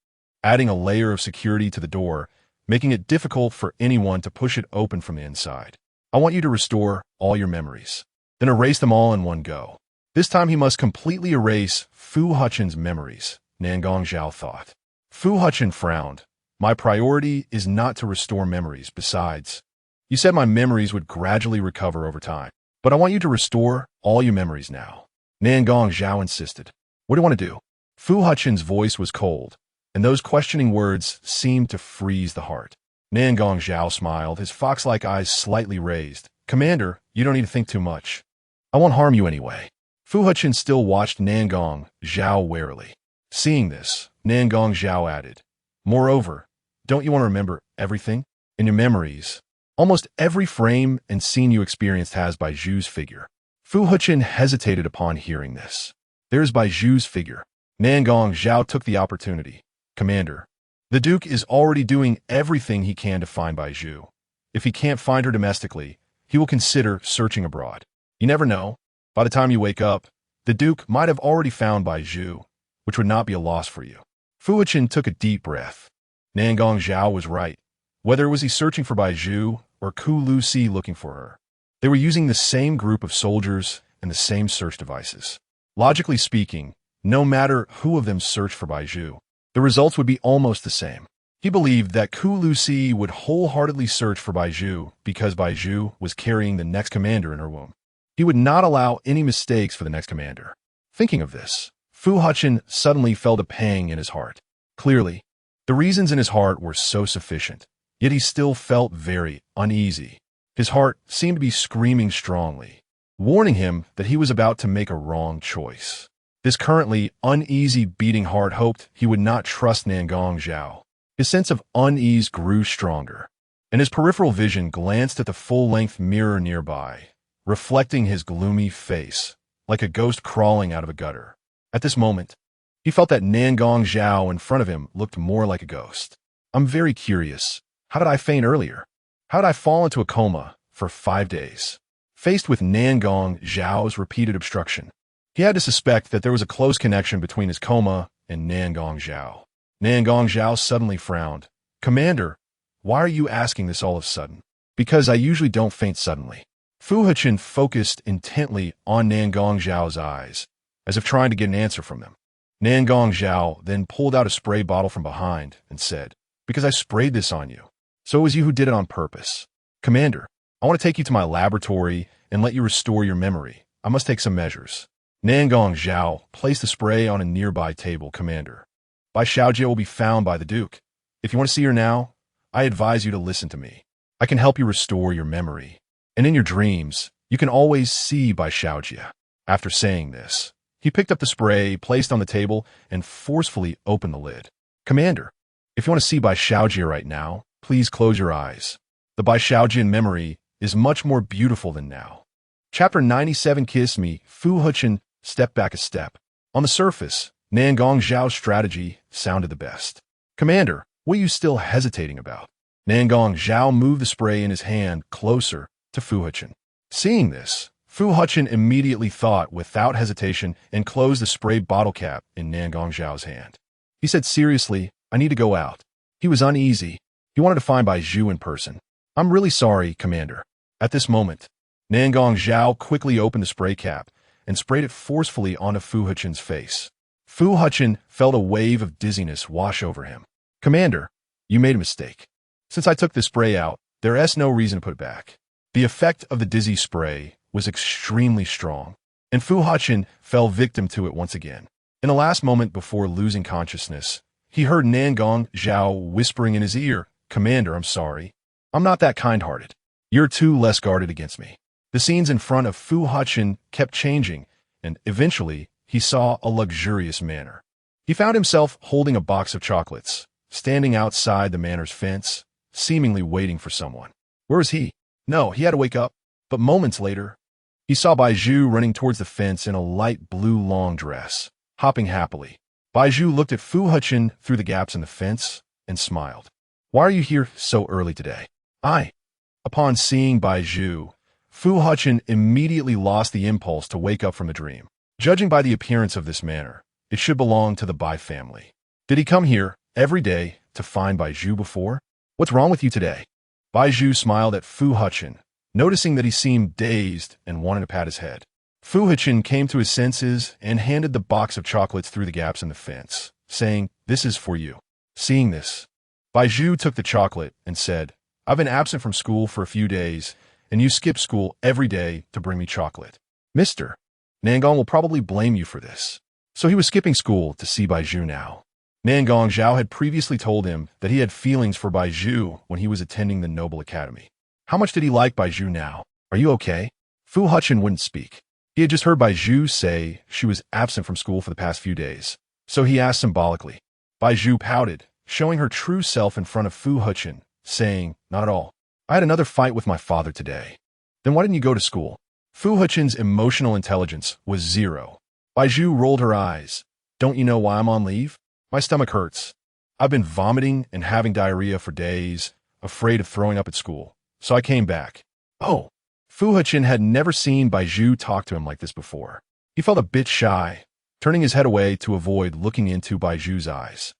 adding a layer of security to the door, making it difficult for anyone to push it open from the inside. I want you to restore all your memories, then erase them all in one go. This time he must completely erase Fu Hechen's memories, Nangong Zhao thought. Fu Hechen frowned. My priority is not to restore memories. Besides, you said my memories would gradually recover over time. But I want you to restore all your memories now. Nangong Zhao insisted. What do you want to do? Fu Hechen's voice was cold, and those questioning words seemed to freeze the heart. Nangong Zhao smiled, his fox-like eyes slightly raised. Commander, you don't need to think too much. I won't harm you anyway. Fu Hechen still watched Nangong Zhao warily. Seeing this, Nangong Zhao added, Moreover, don't you want to remember everything? In your memories, almost every frame and scene you experienced has Bai Zhu's figure. Fu Hechen hesitated upon hearing this. There's Bai Zhu's figure. Nangong Zhao took the opportunity. Commander, the Duke is already doing everything he can to find Bai Zhu. If he can't find her domestically, he will consider searching abroad. You never know. By the time you wake up, the Duke might have already found Bai Zhu, which would not be a loss for you. Fu Hechen took a deep breath. Nangong Zhao was right. Whether it was he searching for Bai Zhu or Ku Lucy looking for her, they were using the same group of soldiers and the same search devices. Logically speaking, no matter who of them searched for Bai Zhu, the results would be almost the same. He believed that Ku Lucy would wholeheartedly search for Bai Zhu because Bai Zhu was carrying the next commander in her womb. He would not allow any mistakes for the next commander. Thinking of this, Fu Hechen suddenly felt a pang in his heart. Clearly, the reasons in his heart were so sufficient, yet he still felt very uneasy. His heart seemed to be screaming strongly, warning him that he was about to make a wrong choice. This currently uneasy beating heart hoped he would not trust Nangong Zhao. His sense of unease grew stronger, and his peripheral vision glanced at the full-length mirror nearby, reflecting his gloomy face, like a ghost crawling out of a gutter. At this moment, he felt that Nangong Zhao in front of him looked more like a ghost. I'm very curious. How did I faint earlier? How did I fall into a coma for 5 days? Faced with Nangong Zhao's repeated obstruction, he had to suspect that there was a close connection between his coma and Nangong Zhao. Nangong Zhao suddenly frowned. Commander, why are you asking this all of a sudden? Because I usually don't faint suddenly. Fu Hechen focused intently on Nangong Zhao's eyes, as if trying to get an answer from them. Nangong Zhao then pulled out a spray bottle from behind and said, Because I sprayed this on you. So it was you who did it on purpose. Commander, I want to take you to my laboratory and let you restore your memory. I must take some measures. Nangong Zhao placed the spray on a nearby table. Commander, Bai Xiaojie will be found by the Duke. If you want to see her now, I advise you to listen to me. I can help you restore your memory. And in your dreams, you can always see Bai Xiaojie. After saying this, he picked up the spray, placed on the table, and forcefully opened the lid. Commander, if you want to see Bai Xiaojie right now, please close your eyes. The Bai Xiaojie in memory is much more beautiful than now. Chapter 97. Kiss Me. Fu Hechen stepped back a step. On the surface, Nangong Zhao's strategy sounded the best. Commander, what are you still hesitating about? Nangong Zhao moved the spray in his hand closer to Fu Hechen. Seeing this, Fu Hechen immediately thought without hesitation and closed the spray bottle cap in Nangong Zhao's hand. He said seriously, I need to go out. He was uneasy. He wanted to find Bai Zhu in person. I'm really sorry, Commander. At this moment, Nangong Zhao quickly opened the spray cap and sprayed it forcefully onto Fu Hechen's face. Fu Hechen felt a wave of dizziness wash over him. Commander, you made a mistake. Since I took the spray out, there is no reason to put it back. The effect of the dizzy spray was extremely strong, and Fu Hechen fell victim to it once again. In the last moment before losing consciousness, he heard Nangong Zhao whispering in his ear, Commander, I'm sorry. I'm not that kind-hearted. You're too less guarded against me. The scenes in front of Fu Hechen kept changing, and eventually he saw a luxurious manor. He found himself holding a box of chocolates, standing outside the manor's fence, seemingly waiting for someone. Where was he? No, he had to wake up. But moments later, he saw Bai Zhu running towards the fence in a light blue long dress, hopping happily. Bai Zhu looked at Fu Hechen through the gaps in the fence and smiled. Why are you here so early today? Upon seeing Bai Zhu, Fu Hechen immediately lost the impulse to wake up from a dream. Judging by the appearance of this manor, it should belong to the Bai family. Did he come here every day to find Bai Zhu before? What's wrong with you today? Bai Zhu smiled at Fu Hechen, noticing that he seemed dazed and wanted to pat his head. Fu Hechen came to his senses and handed the box of chocolates through the gaps in the fence, saying, This is for you. Seeing this, Bai Zhu took the chocolate and said, I've been absent from school for a few days, and you skip school every day to bring me chocolate. Mister, Nangong will probably blame you for this. So he was skipping school to see Bai Zhu now. Nangong Zhao had previously told him that he had feelings for Bai Zhu when he was attending the Noble Academy. How much did he like Bai Zhu now? Are you okay? Fu Hechen wouldn't speak. He had just heard Bai Zhu say she was absent from school for the past few days, so he asked symbolically. Bai Zhu pouted, showing her true self in front of Fu Hechen, saying, Not at all. I had another fight with my father today. Then why didn't you go to school? Fu Hechen's emotional intelligence was 0. Bai Zhu rolled her eyes. Don't you know why I'm on leave? My stomach hurts. I've been vomiting and having diarrhea for days, afraid of throwing up at school. So I came back. Oh. Fu Hechen had never seen Bai Zhu talk to him like this before. He felt a bit shy, turning his head away to avoid looking into Bai Zhu's eyes.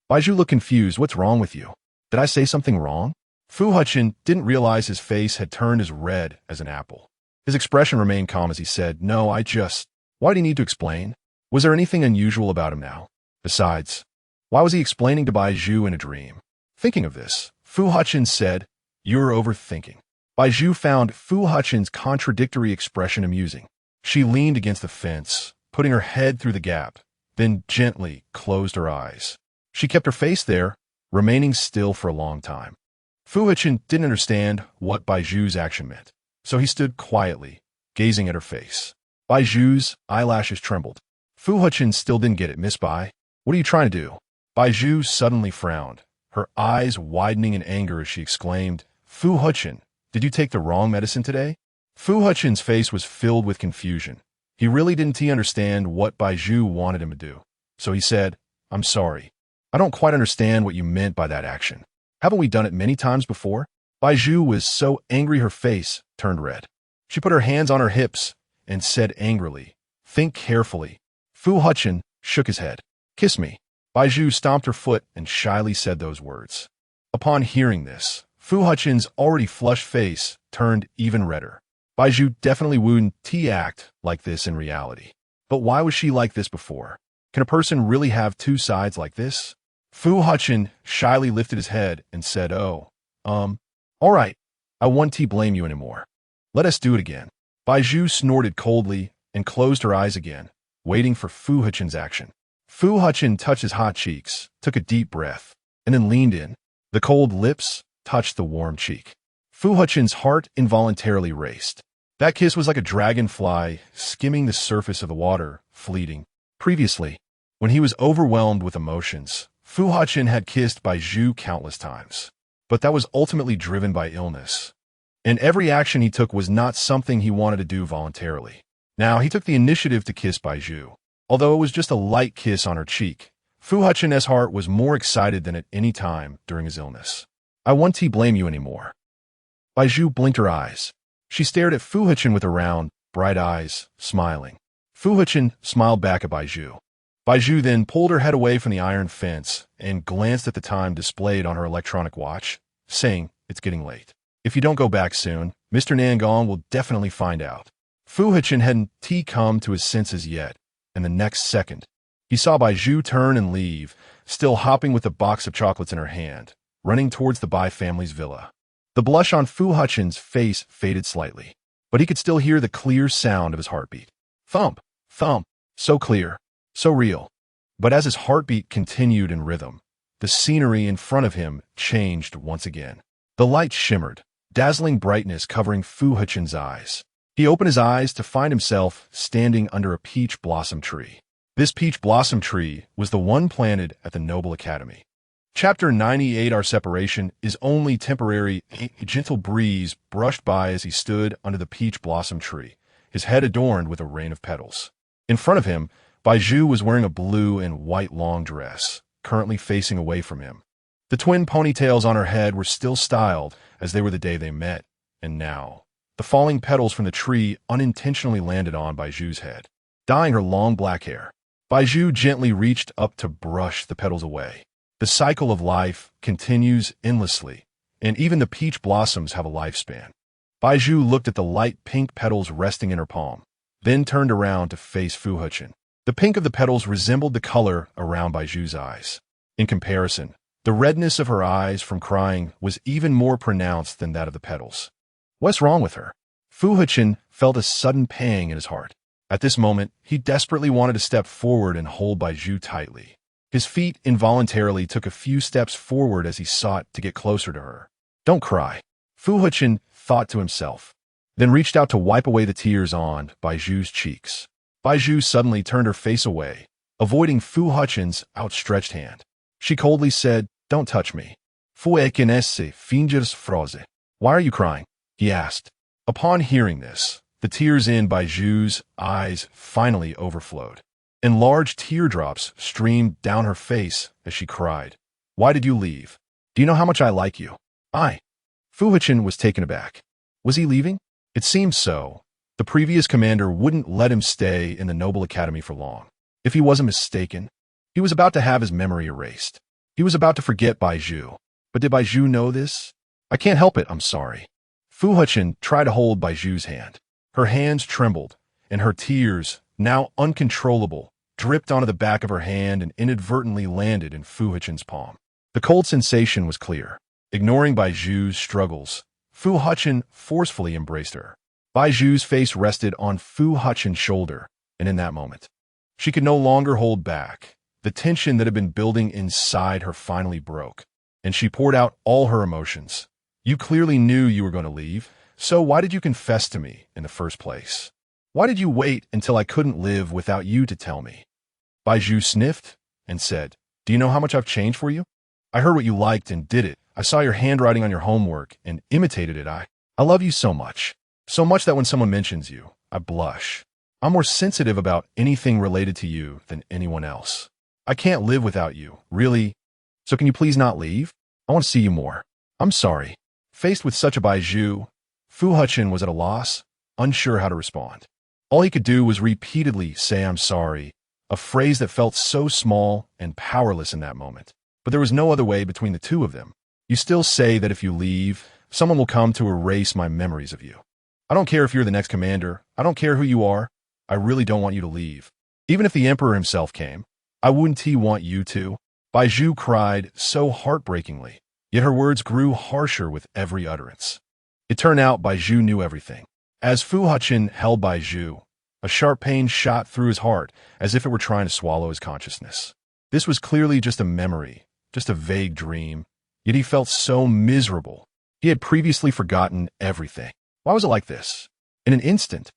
Bai Zhu looked confused. What's wrong with you? Did I say something wrong? Fu Hechen didn't realize his face had turned as red as an apple. His expression remained calm as he said, No, Why do you need to explain? Was there anything unusual about him now? Besides, why was he explaining to Bai Zhu in a dream? Thinking of this, Fu Hechen said, You're overthinking. Bai Zhu found Fu Hechen's contradictory expression amusing. She leaned against the fence, putting her head through the gap, then gently closed her eyes. She kept her face there, remaining still for a long time. Fu Hechen didn't understand what Bai Zhu's action meant, so he stood quietly, gazing at her face. Bai Zhu's eyelashes trembled. Fu Hechen still didn't get it. Miss Bai, what are you trying to do? Bai Zhu suddenly frowned, her eyes widening in anger as she exclaimed, Fu Hechen, did you take the wrong medicine today? Fu Hechen's face was filled with confusion. He really didn't understand what Bai Zhu wanted him to do. So he said, I'm sorry. I don't quite understand what you meant by that action. Haven't we done it many times before? Bai Zhu was so angry her face turned red. She put her hands on her hips and said angrily, Think carefully. Fu Hechen shook his head. Kiss me. Bai Zhu stomped her foot and shyly said those words. Upon hearing this, Fu Hechen's already flushed face turned even redder. Bai Zhu definitely wouldn't act like this in reality. But why was she like this before? Can a person really have two sides like this? Fu Hechen shyly lifted his head and said, all right, I won't blame you anymore. Let us do it again. Bai Zhu snorted coldly and closed her eyes again, waiting for Fu Hechen's action. Fu Hechen touched his hot cheeks, took a deep breath, and then leaned in. The cold lips touched the warm cheek. Fu Hechen's heart involuntarily raced. That kiss was like a dragonfly skimming the surface of the water, fleeting. Previously, when he was overwhelmed with emotions, Fu Hechen had kissed Bai Zhu countless times. But that was ultimately driven by illness. And every action he took was not something he wanted to do voluntarily. Now he took the initiative to kiss Bai Zhu. Although it was just a light kiss on her cheek, Fu Hechen's heart was more excited than at any time during his illness. I won't blame you anymore. Bai Zhu blinked her eyes. She stared at Fu Hechen with her round, bright eyes, smiling. Fu Hechen smiled back at Bai Zhu. Bai Zhu then pulled her head away from the iron fence and glanced at the time displayed on her electronic watch, saying, "It's getting late. If you don't go back soon, Mr. Nangon will definitely find out." Fu Hechen hadn't come to his senses yet, and the next second, he saw Bai Zhu turn and leave, still hopping with a box of chocolates in her hand, running towards the Bai family's villa. The blush on Fu Hechen's face faded slightly, but he could still hear the clear sound of his heartbeat. Thump, thump, so clear, so real. But as his heartbeat continued in rhythm, the scenery in front of him changed once again. The light shimmered, dazzling brightness covering Fu Hechen's eyes. He opened his eyes to find himself standing under a peach blossom tree. This peach blossom tree was the one planted at the Noble Academy. Chapter 98. Our separation is only temporary. A gentle breeze brushed by as he stood under the peach blossom tree, his head adorned with a rain of petals. In front of him, Bai Zhu was wearing a blue and white long dress, currently facing away from him. The twin ponytails on her head were still styled as they were the day they met, and now, the falling petals from the tree unintentionally landed on Bai Zhu's head, dyeing her long black hair. Bai Zhu gently reached up to brush the petals away. The cycle of life continues endlessly, and even the peach blossoms have a lifespan. Bai Zhu looked at the light pink petals resting in her palm, then turned around to face Fu Hechen. The pink of the petals resembled the color around Bai Zhu's eyes. In comparison, the redness of her eyes from crying was even more pronounced than that of the petals. What's wrong with her? Fu Hechen felt a sudden pang in his heart. At this moment, he desperately wanted to step forward and hold Bai Zhu tightly. His feet involuntarily took a few steps forward as he sought to get closer to her. Don't cry, Fu Hechen thought to himself, then reached out to wipe away the tears on Bai Zhu's cheeks. Bai Zhu suddenly turned her face away, avoiding Fu Hechen's outstretched hand. She coldly said, "Don't touch me." Fu Hechen fingers froze. "Why are you crying?" he asked. Upon hearing this, the tears in Bai Zhu's eyes finally overflowed, and large teardrops streamed down her face as she cried. "Why did you leave? Do you know how much I like you?" Fu Hechen was taken aback. Was he leaving? It seemed so. The previous commander wouldn't let him stay in the Noble Academy for long. If he wasn't mistaken, he was about to have his memory erased. He was about to forget Bai Zhu. But did Bai Zhu know this? "I can't help it, I'm sorry." Fu Hechen tried to hold Bai Zhu's hand. Her hands trembled, and her tears, now uncontrollable, dripped onto the back of her hand and inadvertently landed in Fu Hechen's palm. The cold sensation was clear. Ignoring Bai Zhu's struggles, Fu Hechen forcefully embraced her. Bai Zhu's face rested on Fu Hechen's shoulder, and in that moment, she could no longer hold back. The tension that had been building inside her finally broke, and she poured out all her emotions. "You clearly knew you were going to leave, so why did you confess to me in the first place? Why did you wait until I couldn't live without you to tell me?" Bai Zhu sniffed and said, "Do you know how much I've changed for you? I heard what you liked and did it. I saw your handwriting on your homework and imitated it. I love you so much. So much that when someone mentions you, I blush. I'm more sensitive about anything related to you than anyone else. I can't live without you, really. So can you please not leave? I want to see you more. I'm sorry." Faced with such a Bai Zhu, Fu Hechen was at a loss, unsure how to respond. All he could do was repeatedly say "I'm sorry," a phrase that felt so small and powerless in that moment. But there was no other way between the two of them. "You still say that if you leave, someone will come to erase my memories of you. I don't care if you're the next commander. I don't care who you are. I really don't want you to leave. Even if the emperor himself came, I wouldn't want you to." Bai Zhu cried so heartbreakingly, yet her words grew harsher with every utterance. It turned out Bai Zhu knew everything. As Fu Hechen held Bai Zhu, A sharp pain shot through his heart, as if it were trying to swallow his consciousness. This was clearly just a memory, just a vague dream, yet he felt so miserable. He had previously forgotten everything. Why was it like this? In an instant,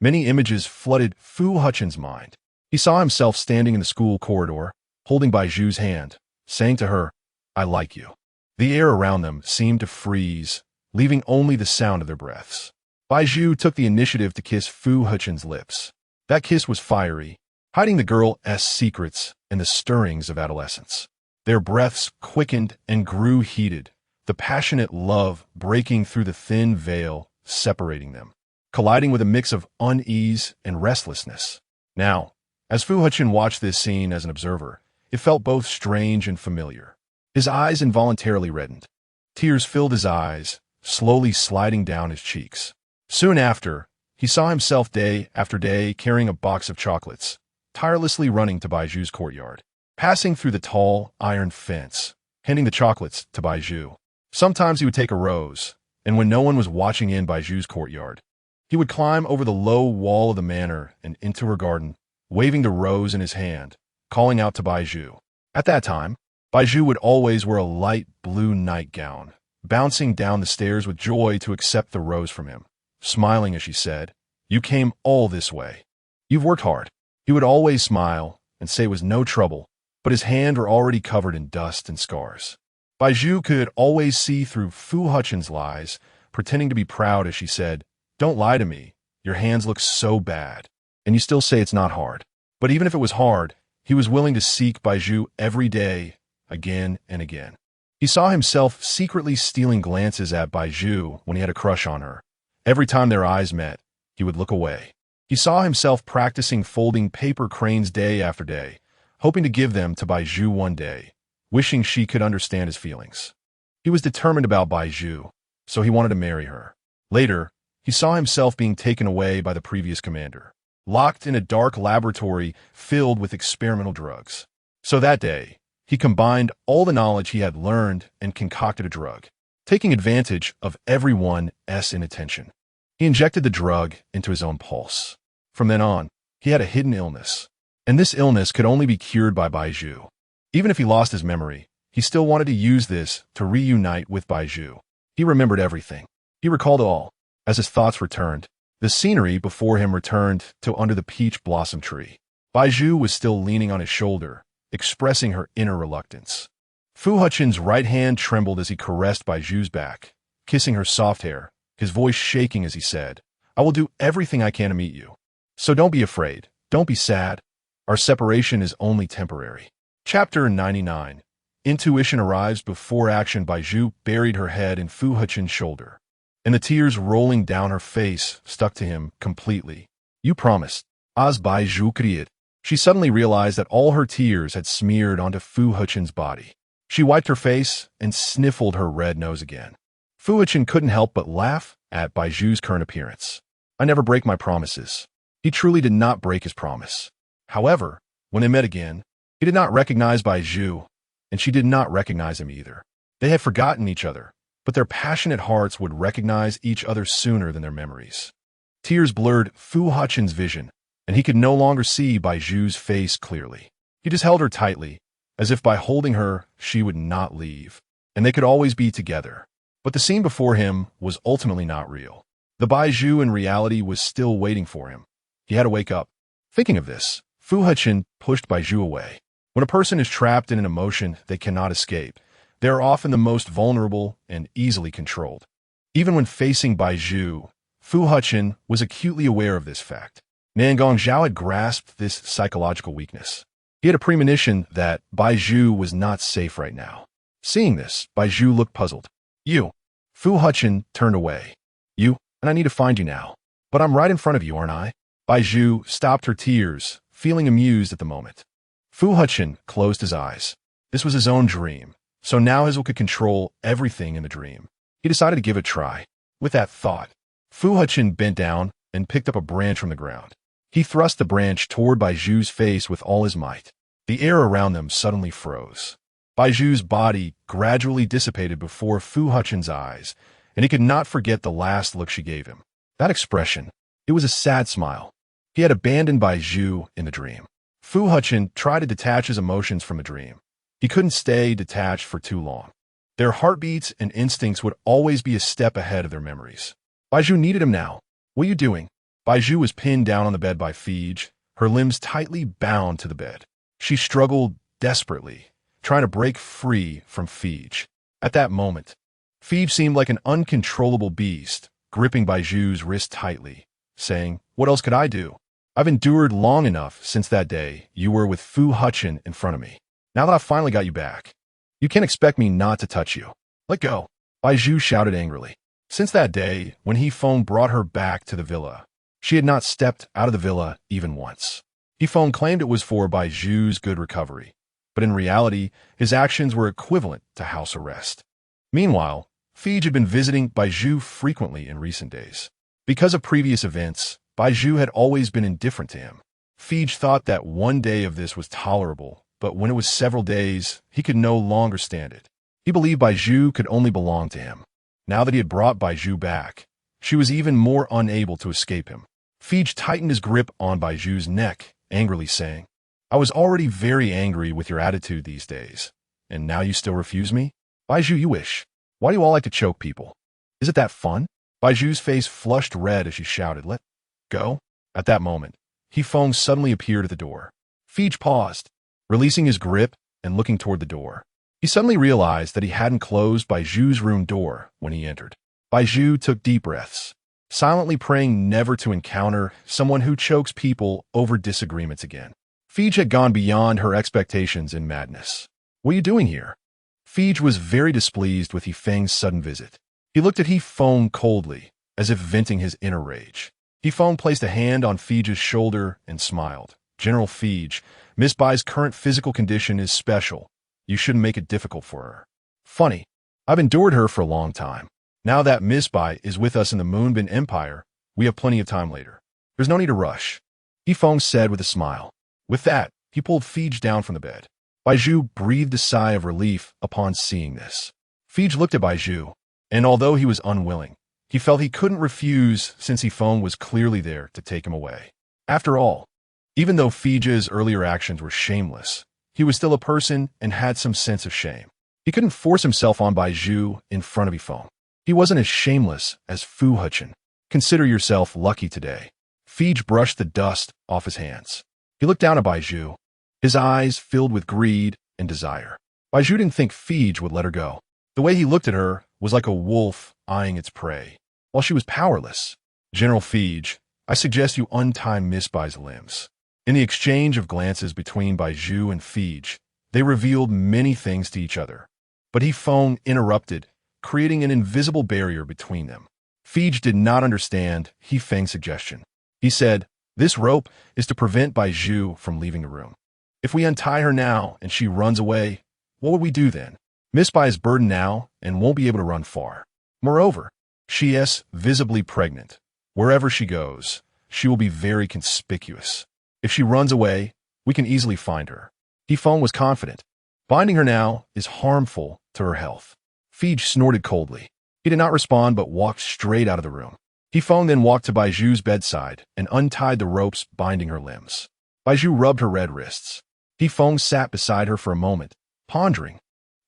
many images flooded Fu Hechen's mind. He saw himself standing in the school corridor, holding Bai Zhu's hand, saying to her, "I like you." The air around them seemed to freeze, leaving only the sound of their breaths. Bai Zhu took the initiative to kiss Fu Hechen's lips. That kiss was fiery, hiding the girl's secrets and the stirrings of adolescence. Their breaths quickened and grew heated, the passionate love breaking through the thin veil separating them, colliding with a mix of unease and restlessness. Now, as Fu Hechen watched this scene as an observer, it felt both strange and familiar. His eyes involuntarily reddened. Tears filled his eyes, slowly sliding down his cheeks. Soon after, he saw himself day after day carrying a box of chocolates, tirelessly running to Bai Zhu's courtyard, passing through the tall iron fence, handing the chocolates to Bai Zhu. Sometimes he would take a rose, and when no one was watching in Bai Zhu's courtyard, he would climb over the low wall of the manor and into her garden, waving the rose in his hand, calling out to Bai Zhu. At that time, Bai Zhu would always wear a light blue nightgown, bouncing down the stairs with joy to accept the rose from him, smiling as she said, "You came all this way. You've worked hard." He would always smile and say it was no trouble, but his hands were already covered in dust and scars. Bai Zhu could always see through Fu Hechen's lies, pretending to be proud as she said, "Don't lie to me. Your hands look so bad. And you still say it's not hard." But even if it was hard, he was willing to seek Bai Zhu every day, again and again. He saw himself secretly stealing glances at Bai Zhu when he had a crush on her. Every time their eyes met, he would look away. He saw himself practicing folding paper cranes day after day, hoping to give them to Bai Zhu one day, wishing she could understand his feelings. He was determined about Bai Zhu, so he wanted to marry her. Later, he saw himself being taken away by the previous commander, locked in a dark laboratory filled with experimental drugs. So that day, he combined all the knowledge he had learned and concocted a drug, taking advantage of everyone's inattention. He injected the drug into his own pulse. From then on, he had a hidden illness, and this illness could only be cured by Bai Zhu. Even if he lost his memory, he still wanted to use this to reunite with Bai Zhu. He remembered everything. He recalled all. As his thoughts returned, the scenery before him returned to under the peach blossom tree. Bai Zhu was still leaning on his shoulder, expressing her inner reluctance. Fu Hechen's right hand trembled as he caressed Bai Zhu's back, kissing her soft hair, his voice shaking as he said, "I will do everything I can to meet you. So don't be afraid. Don't be sad. Our separation is only temporary." Chapter 99. Intuition arrives before action. Bai Zhu buried her head in Fu Hechen's shoulder, and the tears rolling down her face stuck to him completely. "You promised." As Bai Zhu cried, she suddenly realized that all her tears had smeared onto Fu Hechen's body. She wiped her face and sniffled her red nose again. Fu Hechen couldn't help but laugh at Bai Zhu's current appearance. "I never break my promises." He truly did not break his promise. However, when they met again, he did not recognize Bai Zhu, and she did not recognize him either. They had forgotten each other, but their passionate hearts would recognize each other sooner than their memories. Tears blurred Fu Hechen's vision, and he could no longer see Bai Zhu's face clearly. He just held her tightly, as if by holding her, she would not leave, and they could always be together. But the scene before him was ultimately not real. The Bai Zhu in reality was still waiting for him. He had to wake up. Thinking of this, Fu Hechen pushed Bai Zhu away. When a person is trapped in an emotion they cannot escape, they are often the most vulnerable and easily controlled. Even when facing Bai Zhu, Fu Hechen was acutely aware of this fact. Nangong Zhao had grasped this psychological weakness. He had a premonition that Bai Zhu was not safe right now. Seeing this, Bai Zhu looked puzzled. "You." Fu Hechen turned away. "You, and I need to find you now. But I'm right in front of you, aren't I?" Bai Zhu stopped her tears, feeling amused at the moment. Fu Hechen closed his eyes. This was his own dream, so now his will could control everything in the dream. He decided to give it a try. With that thought, Fu Hechen bent down and picked up a branch from the ground. He thrust the branch toward Bai Zhu's face with all his might. The air around them suddenly froze. Bai Zhu's body gradually dissipated before Fu Hechen's eyes, and he could not forget the last look she gave him. That expression, it was a sad smile. He had abandoned Bai Zhu in the dream. Fu Hechen tried to detach his emotions from the dream. He couldn't stay detached for too long. Their heartbeats and instincts would always be a step ahead of their memories. Bai Zhu needed him now. What are you doing? Bai Zhu was pinned down on the bed by FAKED, her limbs tightly bound to the bed. She struggled desperately, trying to break free from FAKED. At that moment, FAKED seemed like an uncontrollable beast, gripping Bai Zhu's wrist tightly, saying, "What else could I do? I've endured long enough since that day you were with Fu Hechen in front of me. Now that I've finally got you back, you can't expect me not to touch you. Let go." Bai Zhu shouted angrily. Since that day, when Hephong brought her back to the villa, she had not stepped out of the villa even once. Hephong claimed it was for Bai Zhu's good recovery, but in reality, his actions were equivalent to house arrest. Meanwhile, FAKED had been visiting Bai Zhu frequently in recent days. Because of previous events, Bai Zhu had always been indifferent to him. FAKED thought that one day of this was tolerable, but when it was several days, he could no longer stand it. He believed Bai Zhu could only belong to him. Now that he had brought Bai Zhu back, she was even more unable to escape him. FAKED tightened his grip on Bai Zhu's neck, angrily saying, "I was already very angry with your attitude these days, and now you still refuse me? Bai Zhu, you wish. Why do you all like to choke people? Is it that fun?" Bai Zhu's face flushed red as she shouted, "Let go." At that moment, Hephong suddenly appeared at the door. FAKED paused, releasing his grip and looking toward the door. He suddenly realized that he hadn't closed Bai Zhu's room door when he entered. Bai Zhu took deep breaths, silently praying never to encounter someone who chokes people over disagreements again. FAKED had gone beyond her expectations in madness. "What are you doing here?" FAKED was very displeased with Hephong's sudden visit. He looked at Hephong coldly, as if venting his inner rage. Hephong placed a hand on FAKED's shoulder and smiled. "General FAKED, Miss Bai's current physical condition is special. You shouldn't make it difficult for her. Funny, I've endured her for a long time. Now that Miss Bai is with us in the Moonbin Empire, we have plenty of time later. There's no need to rush," Hephong said with a smile. With that, he pulled FAKED down from the bed. Bai Zhu breathed a sigh of relief upon seeing this. FAKED looked at Bai Zhu, and although he was unwilling, he felt he couldn't refuse since Hephong was clearly there to take him away. After all, even though FAKED's earlier actions were shameless, he was still a person and had some sense of shame. He couldn't force himself on Bai Zhu in front of Hephong. He wasn't as shameless as Fu Hechen. Consider yourself lucky today. FAKED brushed the dust off his hands. He looked down at Bai Zhu, his eyes filled with greed and desire. Bai Zhu didn't think FAKED would let her go. The way he looked at her was like a wolf eyeing its prey, while she was powerless. "General FAKED, I suggest you untie Miss Bai's limbs." In the exchange of glances between Bai Zhu and FAKED, they revealed many things to each other. But Hephong interrupted, creating an invisible barrier between them. FAKED did not understand Hephong's suggestion. He said, "This rope is to prevent Bai Zhu from leaving the room. If we untie her now and she runs away, what would we do then? Miss Bai is burdened now and won't be able to run far. Moreover, she is visibly pregnant. Wherever she goes, she will be very conspicuous. If she runs away, we can easily find her." Hephong was confident. Binding her now is harmful to her health. FAKED snorted coldly. He did not respond but walked straight out of the room. Hephong then walked to Bai Zhu's bedside and untied the ropes binding her limbs. Bai Zhu rubbed her red wrists. Hephong sat beside her for a moment, pondering,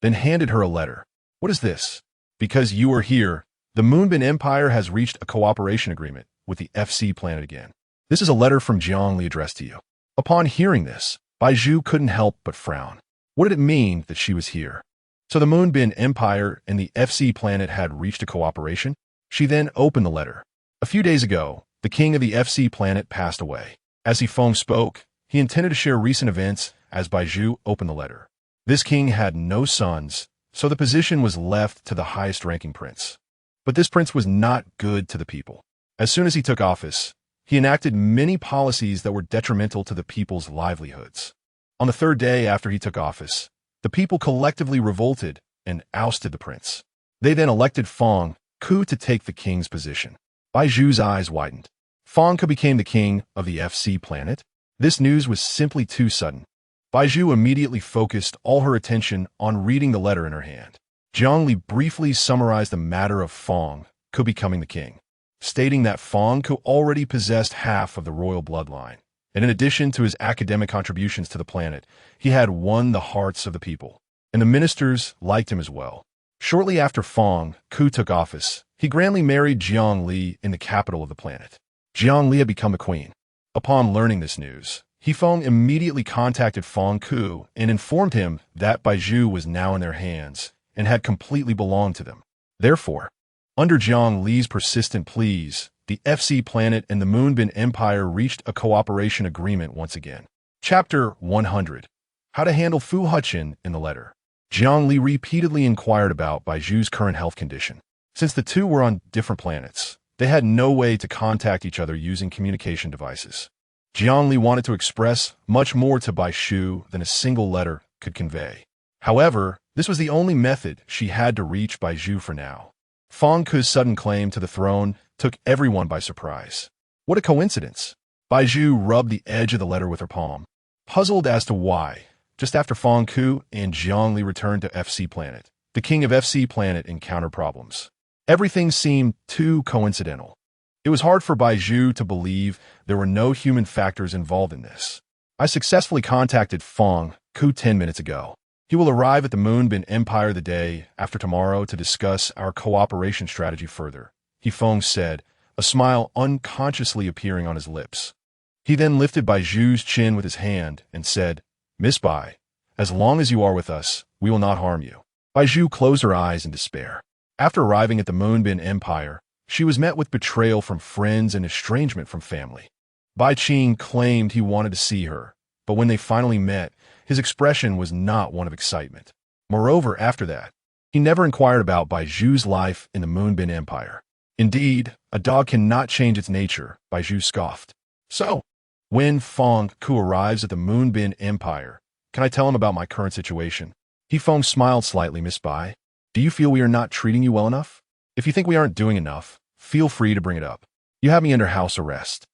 then handed her a letter. "What is this?" "Because you are here, the Moonbin Empire has reached a cooperation agreement with the FC planet again. This is a letter from Jiangli addressed to you." Upon hearing this, Bai Zhu couldn't help but frown. What did it mean that she was here? So the Moonbin Empire and the FC planet had reached a cooperation? She then opened the letter. A few days ago, the king of the FC planet passed away. As Hephong spoke, he intended to share recent events as Bai Zhu opened the letter. This king had no sons, so the position was left to the highest-ranking prince. But this prince was not good to the people. As soon as he took office, he enacted many policies that were detrimental to the people's livelihoods. On the third day after he took office, the people collectively revolted and ousted the prince. They then elected Fong Ku to take the king's position. Bai Zhu's eyes widened. Fong Ku became the king of the FC planet? This news was simply too sudden. Bai Zhu immediately focused all her attention on reading the letter in her hand. Jiangli briefly summarized the matter of Fong Ku becoming the king. stating that Fang Ku already possessed half of the royal bloodline, and in addition to his academic contributions to the planet, he had won the hearts of the people, and the ministers liked him as well. Shortly after Fang Ku took office, he grandly married Jiang Li in the capital of the planet. Jiang Li had become a queen. Upon learning this news, He Feng immediately contacted Fang Ku and informed him that Bai Zhu was now in their hands and had completely belonged to them. Therefore, under Jiang Li's persistent pleas, the FC planet and the Moonbin Empire reached a cooperation agreement once again. Chapter 100. How to handle Fu Hechen in the letter. Jiang Li repeatedly inquired about Bai Zhu's current health condition. Since the two were on different planets, they had no way to contact each other using communication devices. Jiang Li wanted to express much more to Bai Zhu than a single letter could convey. However, this was the only method she had to reach Bai Zhu for now. Fang Ku's sudden claim to the throne took everyone by surprise. What a coincidence! Bai Zhu rubbed the edge of the letter with her palm, puzzled as to why, just after Fang Ku and Jiang Li returned to FC Planet, the king of FC Planet encountered problems. Everything seemed too coincidental. It was hard for Bai Zhu to believe there were no human factors involved in this. I successfully contacted Fang Ku 10 minutes ago. He will arrive at the Moonbin Empire the day after tomorrow to discuss our cooperation strategy further, He Feng said, a smile unconsciously appearing on his lips. He then lifted Bai Zhu's chin with his hand and said, Miss Bai, as long as you are with us, we will not harm you. Bai Zhu closed her eyes in despair. After arriving at the Moonbin Empire, she was met with betrayal from friends and estrangement from family. Bai Qing claimed he wanted to see her, but when they finally met, his expression was not one of excitement. Moreover, after that, he never inquired about Bai Zhu's life in the Moonbin Empire. Indeed, a dog cannot change its nature, Bai Zhu scoffed. So, when Fang Ku arrives at the Moonbin Empire, can I tell him about my current situation? He Feng smiled slightly, Miss Bai. Do you feel we are not treating you well enough? If you think we aren't doing enough, feel free to bring it up. You have me under house arrest.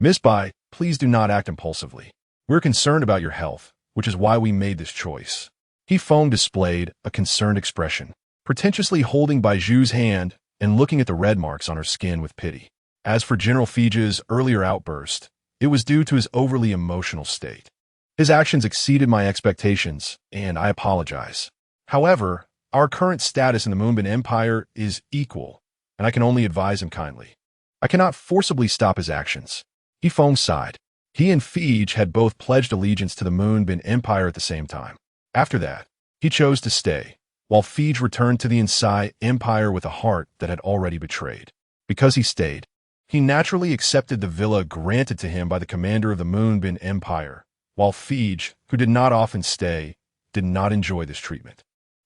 Miss Bai, please do not act impulsively. We're concerned about your health, which is why we made this choice. He Feng displayed a concerned expression, pretentiously holding Bai Zhu's hand and looking at the red marks on her skin with pity. As for General Fiji's earlier outburst, it was due to his overly emotional state. His actions exceeded my expectations, and I apologize. However, our current status in the Moonbin Empire is equal, and I can only advise him kindly. I cannot forcibly stop his actions. He Feng sighed. He and Fiji had both pledged allegiance to the Moonbin Empire at the same time. After that, he chose to stay, while Fiji returned to the Inside Empire with a heart that had already betrayed. Because he stayed, he naturally accepted the villa granted to him by the commander of the Moonbin Empire, while Fiji, who did not often stay, did not enjoy this treatment.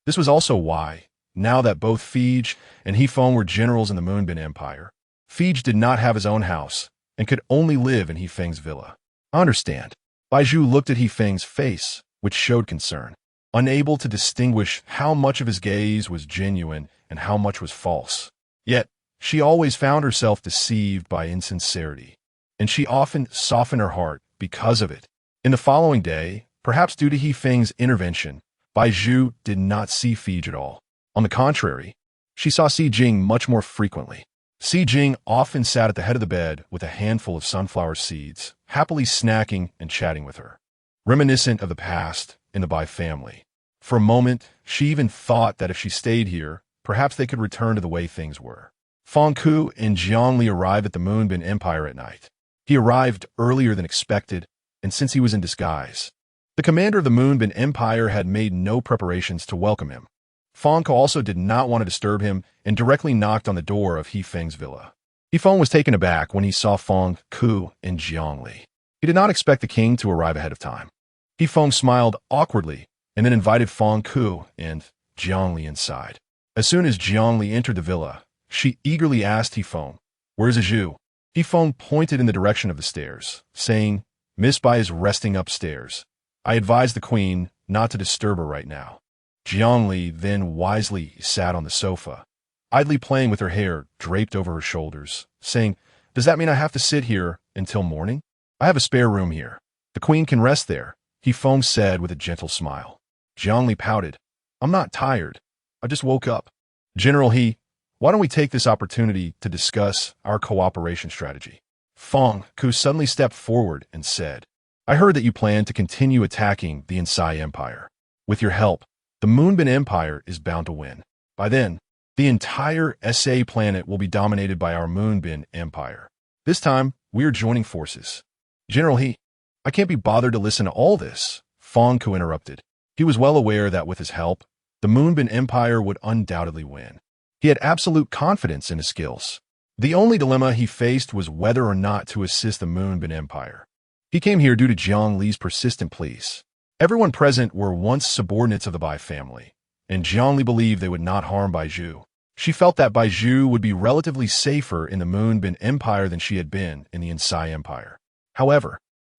This was also why, now that both Fiji and He Feng were generals in the Moonbin Empire, Fiji did not have his own house and could only live in He Feng's villa. I understand. Bai Zhu looked at He Feng's face, which showed concern, unable to distinguish how much of his gaze was genuine and how much was false. Yet, she always found herself deceived by insincerity, and she often softened her heart because of it. In the following day, perhaps due to He Feng's intervention, Bai Zhu did not see Fiji at all. On the contrary, she saw Si Jing much more frequently. Si Jing often sat at the head of the bed with a handful of sunflower seeds, happily snacking and chatting with her, reminiscent of the past in the Bai family. For a moment, she even thought that if she stayed here, perhaps they could return to the way things were. Fang Ku and Jiang Li arrived at the Moonbin Empire at night. He arrived earlier than expected, and since he was in disguise, the commander of the Moonbin Empire had made no preparations to welcome him. Fang Ku also did not want to disturb him and directly knocked on the door of He Feng's villa. He Feng was taken aback when he saw Fang Ku and Jiang Li. He did not expect the king to arrive ahead of time. He Feng smiled awkwardly and then invited Fang Ku and Jiang Li inside. As soon as Jiang Li entered the villa, she eagerly asked He Feng, "Where's Zhu?" He Feng pointed in the direction of the stairs, saying, "Miss Bai is resting upstairs. I advised the queen not to disturb her right now." Jiang Li then wisely sat on the sofa, idly playing with her hair draped over her shoulders, saying, "Does that mean I have to sit here until morning? I have a spare room here. The queen can rest there," He Feng said with a gentle smile. Jiang Li pouted, "I'm not tired. I just woke up." "General He, Why don't we take this opportunity to discuss our cooperation strategy? Fong Ku suddenly stepped forward and said, I heard that you plan to continue attacking the Insai Empire. With your help, the Moonbin Empire is bound to win. By then, the entire SA planet will be dominated by our Moonbin Empire. This time, we are joining forces. General He, I can't be bothered to listen to all this, Fong Ku interrupted. He was well aware that with his help, the Moonbin Empire would undoubtedly win. He had absolute confidence in his skills. The only dilemma he faced was whether or not to assist the Moonbin Empire. He came here due to Jiang Li's persistent pleas. Everyone present were once subordinates of the Bai family, and Jiang Li believed they would not harm Bai Zhu. She felt that Bai Zhu would be relatively safer in the Moonbin Empire than she had been in the Insai Empire. However,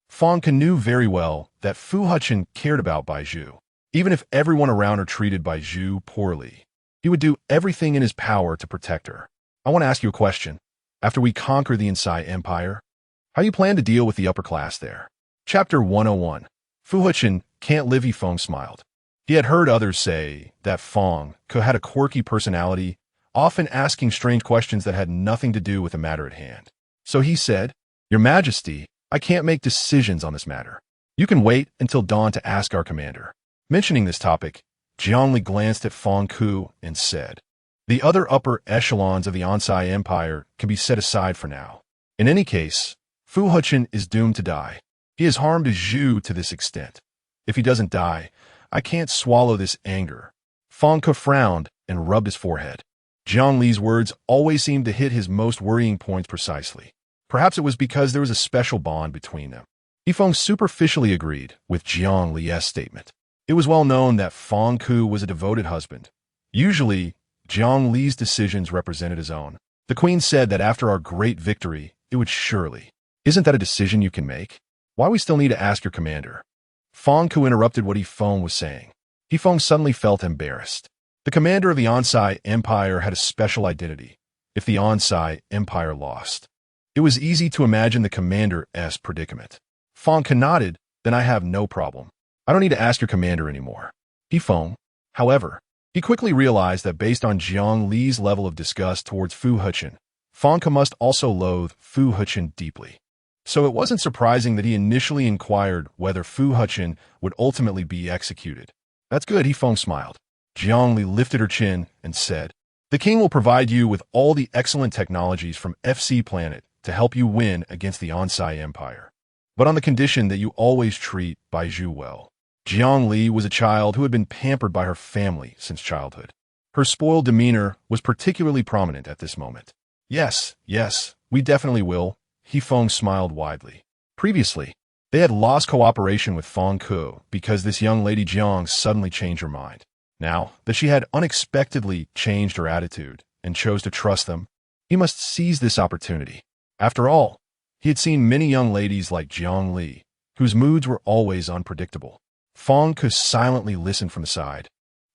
Fong Ku knew very well that Fu Hechen cared about Bai Zhu. Even if everyone around her treated Bai Zhu poorly, he would do everything in his power to protect her. I want to ask you a question. After we conquer the Insai Empire, how do you plan to deal with the upper class there? Chapter 101. Fu Hechen can't live. Fong smiled. He had heard others say that Fong Ku had a quirky personality, often asking strange questions that had nothing to do with the matter at hand. So he said, Your Majesty, I can't make decisions on this matter. You can wait until dawn to ask our commander. Mentioning this topic, Jiang Li glanced at Fong Ku and said, The other upper echelons of the Insai Empire can be set aside for now. In any case, Fu Hechen is doomed to die. He has harmed Zhu to this extent. If he doesn't die, I can't swallow this anger. Fong Ku frowned and rubbed his forehead. Jiang Li's words always seemed to hit his most worrying points precisely. Perhaps it was because there was a special bond between them. Fong superficially agreed with Jiang Li's statement. It was well known that Fong Ku was a devoted husband. Usually, Jiang Li's decisions represented his own. The queen said that after our great victory, it would surely. Isn't that a decision you can make? Why we still need to ask your commander? Fong Ku interrupted what Fong was saying. Fong suddenly felt embarrassed. The commander of the Insai Empire had a special identity. If the Insai Empire lost, it was easy to imagine the commander's predicament. Fong Ku nodded, then I have no problem. I don't need to ask your commander anymore. Fong, however, he quickly realized that based on Jiang Li's level of disgust towards Fu Hechen, Fong Ku must also loathe Fu Hechen deeply. So it wasn't surprising that he initially inquired whether Fu Hechen would ultimately be executed. That's good, Fong smiled. Jiang Li lifted her chin and said, The king will provide you with all the excellent technologies from FC Planet to help you win against the Insai Empire. But on the condition that you always treat Bai Zhu well. Jiang Li was a child who had been pampered by her family since childhood. Her spoiled demeanor was particularly prominent at this moment. Yes, we definitely will. Fong smiled widely. Previously, they had lost cooperation with Fong Ku because this young lady Jiang suddenly changed her mind. Now that she had unexpectedly changed her attitude and chose to trust them, he must seize this opportunity. After all, he had seen many young ladies like Jiang Li, whose moods were always unpredictable. Fong Ku silently listened from the side,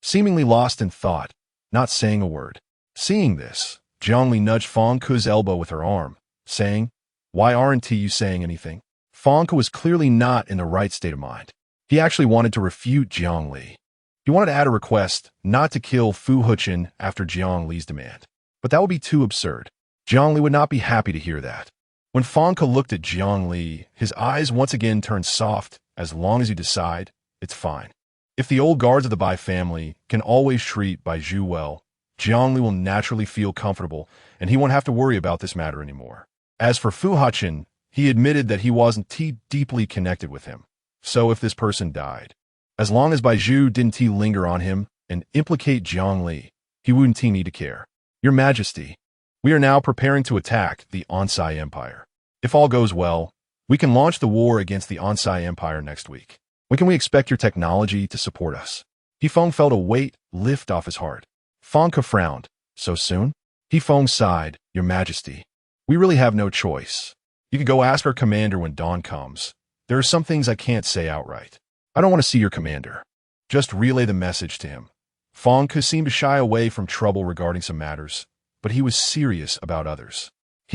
seemingly lost in thought, not saying a word. Seeing this, Jiang Li nudged Fong Ku's elbow with her arm, saying, Why aren't you saying anything? Fong Ku was clearly not in the right state of mind. He actually wanted to refute Jiang Li. He wanted to add a request not to kill Fu Hechen after Jiang Li's demand. But that would be too absurd. Jiang Li would not be happy to hear that. When Fong Ku looked at Jiang Li, his eyes once again turned soft. As long as you decide, it's fine. If the old guards of the Bai family can always treat Bai Zhu well, Jiang Li will naturally feel comfortable, and he won't have to worry about this matter anymore. As for Fu Hechen, he admitted that he wasn't deeply connected with him. So if this person died, as long as Bai Zhu didn't linger on him and implicate Jiang Li, he wouldn't need to care. Your Majesty, we are now preparing to attack the Insai Empire. If all goes well, we can launch the war against the Insai Empire next week. When can we expect your technology to support us? Fong felt a weight lift off his heart. Fong Ku frowned. So soon? Fong sighed. Your Majesty, we really have no choice. You could go ask our commander when dawn comes. There are some things I can't say outright. I don't want to see your commander. Just relay the message to him. Fong Ku seemed to shy away from trouble regarding some matters, but he was serious about others.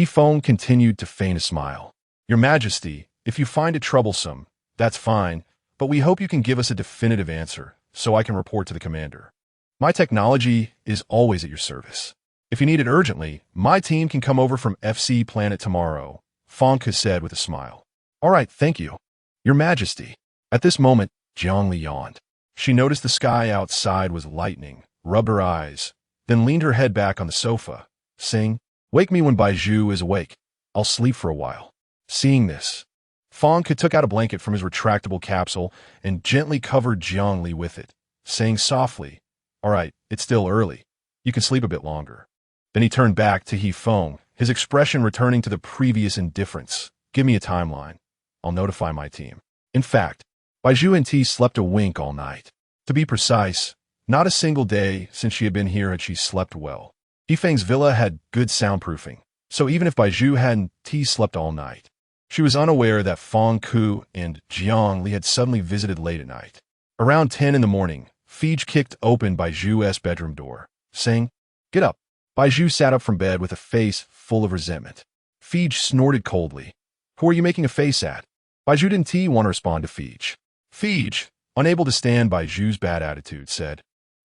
Fong continued to feign a smile. Your Majesty, if you find it troublesome, that's fine, but we hope you can give us a definitive answer so I can report to the commander. My technology is always at your service. If you need it urgently, my team can come over from FC Planet tomorrow, Fong said with a smile. All right, thank you, Your Majesty. At this moment, Jiangli yawned. She noticed the sky outside was lightening, rubbed her eyes, then leaned her head back on the sofa, saying, "Wake me when Bai Zhu is awake. I'll sleep for a while." Seeing this, Fong took out a blanket from his retractable capsule and gently covered Jiangli with it, saying softly, "All right, it's still early. You can sleep a bit longer." Then he turned back to He Feng, his expression returning to the previous indifference. "Give me a timeline. I'll notify my team." In fact, Bai Zhu and T slept a wink all night. To be precise, not a single day since she had been here had she slept well. He Feng's villa had good soundproofing, so even if Bai Zhu hadn't, T slept all night. She was unaware that Fong Ku and Jiang Li had suddenly visited late at night. Around 10 in the morning, Fij kicked open Bai Zhu's bedroom door, saying, "Get up." Bai Zhu sat up from bed with a face full of resentment. Fij snorted coldly. "Who are you making a face at?" Bai Zhu didn't want to respond to Fij. Fij, unable to stand Bai Zhu's bad attitude, said,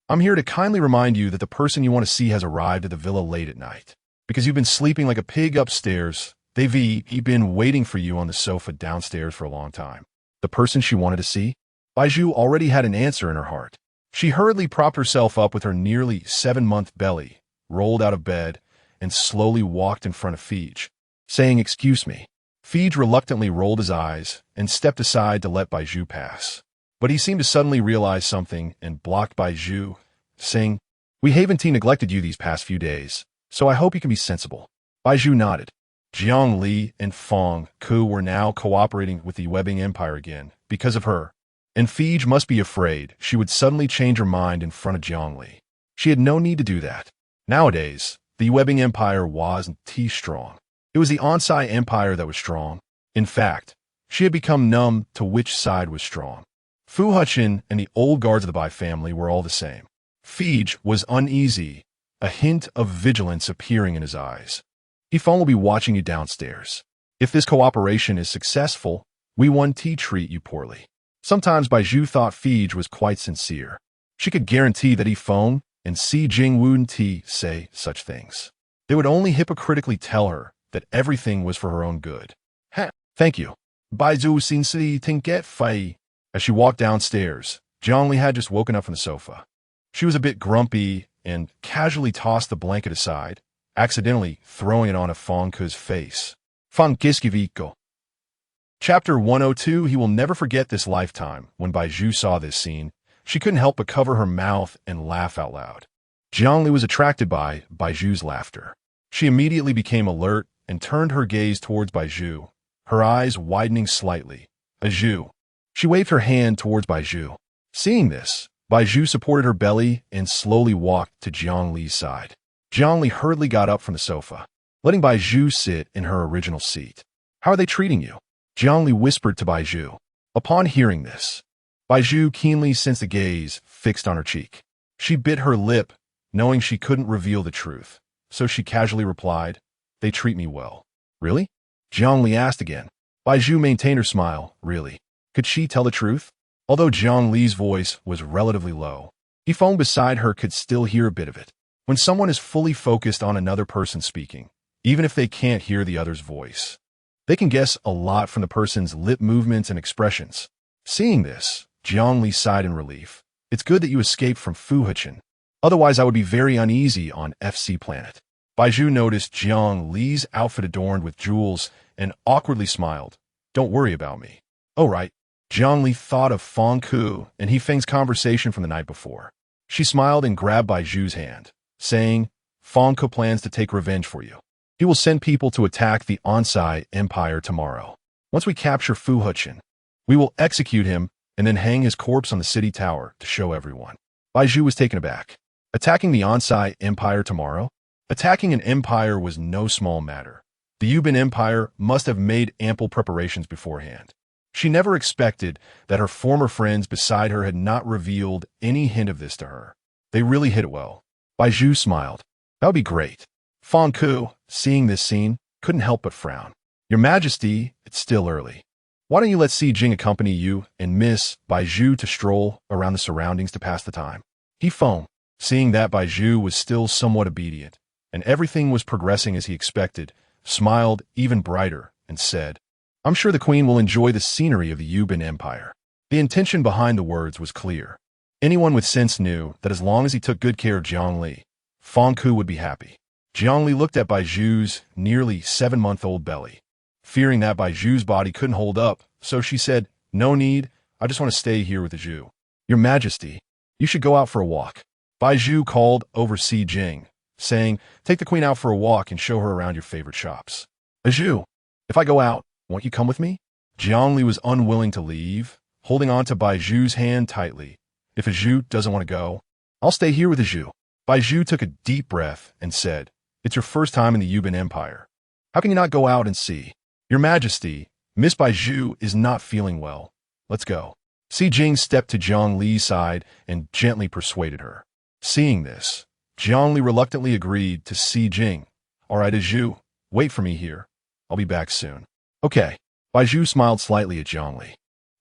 "I'm here to kindly remind you that the person you want to see has arrived at the villa late at night. Because you've been sleeping like a pig upstairs, they've been waiting for you on the sofa downstairs for a long time." The person she wanted to see? Bai Zhu already had an answer in her heart. She hurriedly propped herself up with her nearly 7-month belly, rolled out of bed, and slowly walked in front of Fij, saying, "Excuse me." Fij reluctantly rolled his eyes and stepped aside to let Bai Zhu pass. But he seemed to suddenly realize something and blocked Bai Zhu, saying, "We haven't neglected you these past few days, so I hope you can be sensible." Bai Zhu nodded. Jiang Li and Fong Ku were now cooperating with the Webbing Empire again because of her, and Fij must be afraid she would suddenly change her mind in front of Jiang Li. She had no need to do that. Nowadays, the Webbing Empire wasn't strong. It was the Onsai Empire that was strong. In fact, she had become numb to which side was strong. Fu Hechen and the old guards of the Bai family were all the same. Fij was uneasy, a hint of vigilance appearing in his eyes. "He Feng will be watching you downstairs. If this cooperation is successful, we won't treat you poorly." Sometimes Bai Zhu thought Fij was quite sincere. She could guarantee that He Feng and Si Jing wouldn't say such things. They would only hypocritically tell her that everything was for her own good. Thank you. Bai Zhu sincerely get fei." As she walked downstairs, Jiang Li had just woken up from the sofa. She was a bit grumpy and casually tossed the blanket aside, accidentally throwing it on a Fong Ku's face. Fong Giskiviko. Chapter 102. He will never forget this lifetime. When Bai Zhu saw this scene, she couldn't help but cover her mouth and laugh out loud. Jiang Li was attracted by Bai Zhu's laughter. She immediately became alert and turned her gaze towards Bai Zhu, her eyes widening slightly. "Bai Zhu." She waved her hand towards Bai Zhu. Seeing this, Bai Zhu supported her belly and slowly walked to Jiang Li's side. Jiang Li hurriedly got up from the sofa, letting Bai Zhu sit in her original seat. "How are they treating you?" Jiang Li whispered to Bai Zhu. Upon hearing this, Bai Zhu keenly sensed a gaze fixed on her cheek. She bit her lip, knowing she couldn't reveal the truth, so she casually replied, "They treat me well." "Really?" Jiang Li asked again. Bai Zhu maintained her smile. Really? Could she tell the truth? Although Jiang Li's voice was relatively low, He Feng beside her could still hear a bit of it. When someone is fully focused on another person speaking, even if they can't hear the other's voice, they can guess a lot from the person's lip movements and expressions. Seeing this, Jiang Li sighed in relief. "It's good that you escaped from Fu Hechen. Otherwise, I would be very uneasy on FC Planet." Bai Zhu noticed Jiang Li's outfit adorned with jewels and awkwardly smiled. "Don't worry about me." "Oh, right." Jiang Li thought of Fong Ku and He Feng's conversation from the night before. She smiled and grabbed Bai Zhu's hand, saying, "Fong Ku plans to take revenge for you. He will send people to attack the Onsai Empire tomorrow. Once we capture Fu Hechen, we will execute him and then hang his corpse on the city tower to show everyone." Bai Zhu was taken aback. Attacking the Onsai Empire tomorrow? Attacking an empire was no small matter. The Yubin Empire must have made ample preparations beforehand. She never expected that her former friends beside her had not revealed any hint of this to her. They really hit it well. Bai Zhu smiled. "That would be great." Fong Ku, seeing this scene, couldn't help but frown. "Your Majesty, it's still early. Why don't you let Si Jing accompany you and Miss Bai Zhu to stroll around the surroundings to pass the time?" He Feng, seeing that Bai Zhu was still somewhat obedient, and everything was progressing as he expected, smiled even brighter, and said, "I'm sure the queen will enjoy the scenery of the Yuban Empire." The intention behind the words was clear. Anyone with sense knew that as long as he took good care of Zhongli, Feng Ku would be happy. Zhongli looked at Bai Zhu's nearly 7-month-old belly, fearing that Bai Zhu's body couldn't hold up, so she said, "No need, I just want to stay here with the Zhu." "Your Majesty, you should go out for a walk." Bai Zhu called over Si Jing, saying, "Take the queen out for a walk and show her around your favorite shops." "Zhu, if I go out, won't you come with me?" Zhongli was unwilling to leave, holding on to Bai Zhu's hand tightly. "If Zhu doesn't want to go, I'll stay here with Zhu." Bai Zhu took a deep breath and said, "It's your first time in the Yuban Empire. How can you not go out and see?" "Your Majesty, Miss Bai Zhu is not feeling well. Let's go." Si Jing stepped to Zhongli's side and gently persuaded her. Seeing this, Zhongli reluctantly agreed to Si Jing. "All right, Zhu, wait for me here. I'll be back soon." "Okay." Bai Zhu smiled slightly at Zhongli.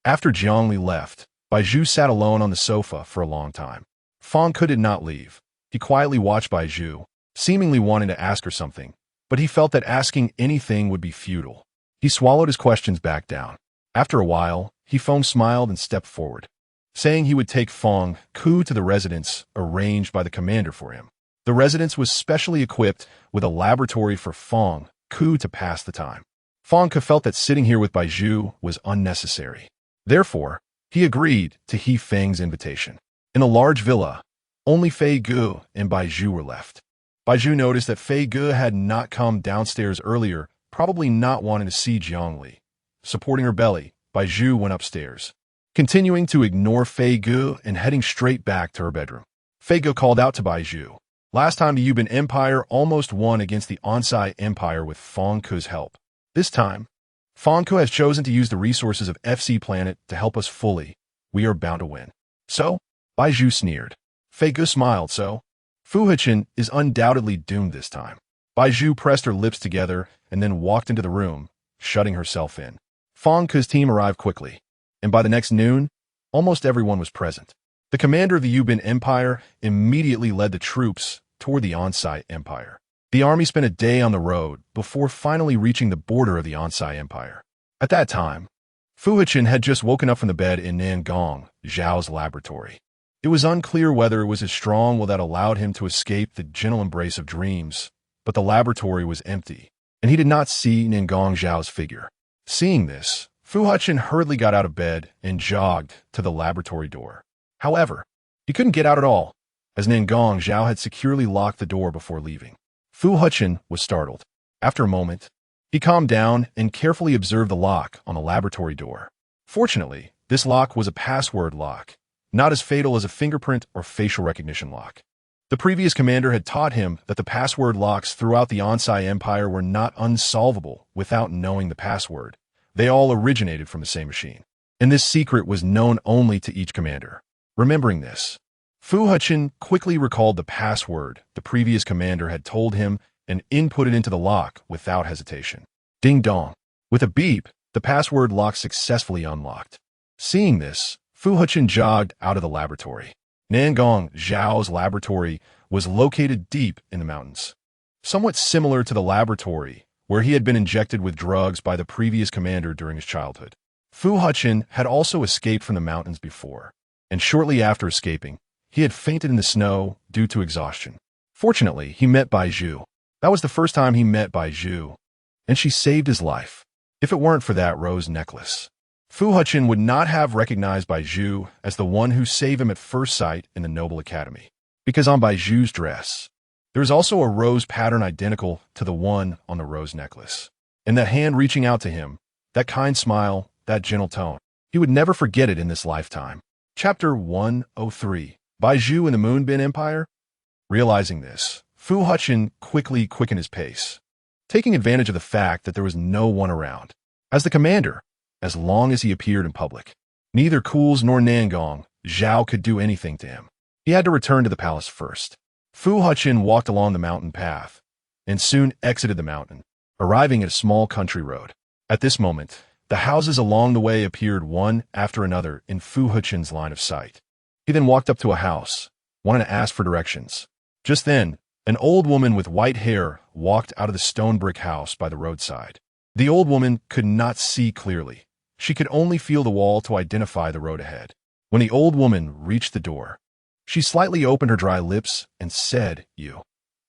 After Zhongli left, Bai Zhu sat alone on the sofa for a long time. Feng Ku did not leave. He quietly watched Bai Zhu, seemingly wanting to ask her something, but he felt that asking anything would be futile. He swallowed his questions back down. After a while, he smiled and stepped forward, saying he would take Feng Ku to the residence arranged by the commander for him. The residence was specially equipped with a laboratory for Feng Ku to pass the time. Feng Ku felt that sitting here with Bai Zhu was unnecessary. Therefore, he agreed to He Feng's invitation. In a large villa, only Fei Gu and Bai Zhu were left. Bai Zhu noticed that Fei Gu had not come downstairs earlier, probably not wanting to see Zhongli. Supporting her belly, Bai Zhu went upstairs, continuing to ignore Fei Gu and heading straight back to her bedroom. Fei Gu called out to Bai Zhu. Last time the Yuban Empire almost won against the Onsai Empire with Feng Ku's help. This time, Feng Ku has chosen to use the resources of FC Planet to help us fully. We are bound to win. So, Bai Zhu sneered. Fei Gu smiled, so Fu Hechen is undoubtedly doomed this time. Bai Zhu pressed her lips together and then walked into the room, shutting herself in. Feng Ku's team arrived quickly, and by the next noon, almost everyone was present. The commander of the Yuban Empire immediately led the troops toward the Onsai Empire. The army spent a day on the road before finally reaching the border of the Onsai Empire. At that time, Fu Hechen had just woken up from the bed in Nangong, Zhao's laboratory. It was unclear whether it was his strong will that allowed him to escape the gentle embrace of dreams, but the laboratory was empty, and he did not see Nangong Zhao's figure. Seeing this, Fu Hechen hurriedly got out of bed and jogged to the laboratory door. However, he couldn't get out at all, as Nangong Zhao had securely locked the door before leaving. Fu Hechen was startled. After a moment, he calmed down and carefully observed the lock on the laboratory door. Fortunately, this lock was a password lock, not as fatal as a fingerprint or facial recognition lock. The previous commander had taught him that the password locks throughout the Onsai Empire were not unsolvable without knowing the password. They all originated from the same machine, and this secret was known only to each commander. Remembering this, Fu Hechen quickly recalled the password the previous commander had told him and input it into the lock without hesitation. Ding dong. With a beep, the password lock successfully unlocked. Seeing this, Fu Hechen jogged out of the laboratory. Nangong Zhao's laboratory was located deep in the mountains, somewhat similar to the laboratory where he had been injected with drugs by the previous commander during his childhood. Fu Hechen had also escaped from the mountains before, and shortly after escaping, he had fainted in the snow due to exhaustion. Fortunately, he met Bai Zhu. That was the first time he met Bai Zhu, and she saved his life. If it weren't for that rose necklace, Fu Hechen would not have recognized Bai Zhu as the one who saved him at first sight in the Noble Academy, because on Bai Zhu's dress, there is also a rose pattern identical to the one on the rose necklace. And that hand reaching out to him, that kind smile, that gentle tone, he would never forget it in this lifetime. Chapter 103, Bai Zhu in the Moonbin Empire? Realizing this, Fu Hechen quickly quickened his pace, taking advantage of the fact that there was no one around. As the commander, as long as he appeared in public, neither Kuls nor Nangong Zhao could do anything to him. He had to return to the palace first. Fu Hechen walked along the mountain path and soon exited the mountain, arriving at a small country road. At this moment, the houses along the way appeared one after another in Fu Hechen's line of sight. He then walked up to a house, wanting to ask for directions. Just then, An old woman with white hair walked out of the stone brick house by the roadside. The old woman could not see clearly. She could only feel the wall to identify the road ahead. When the old woman reached the door, she slightly opened her dry lips and said,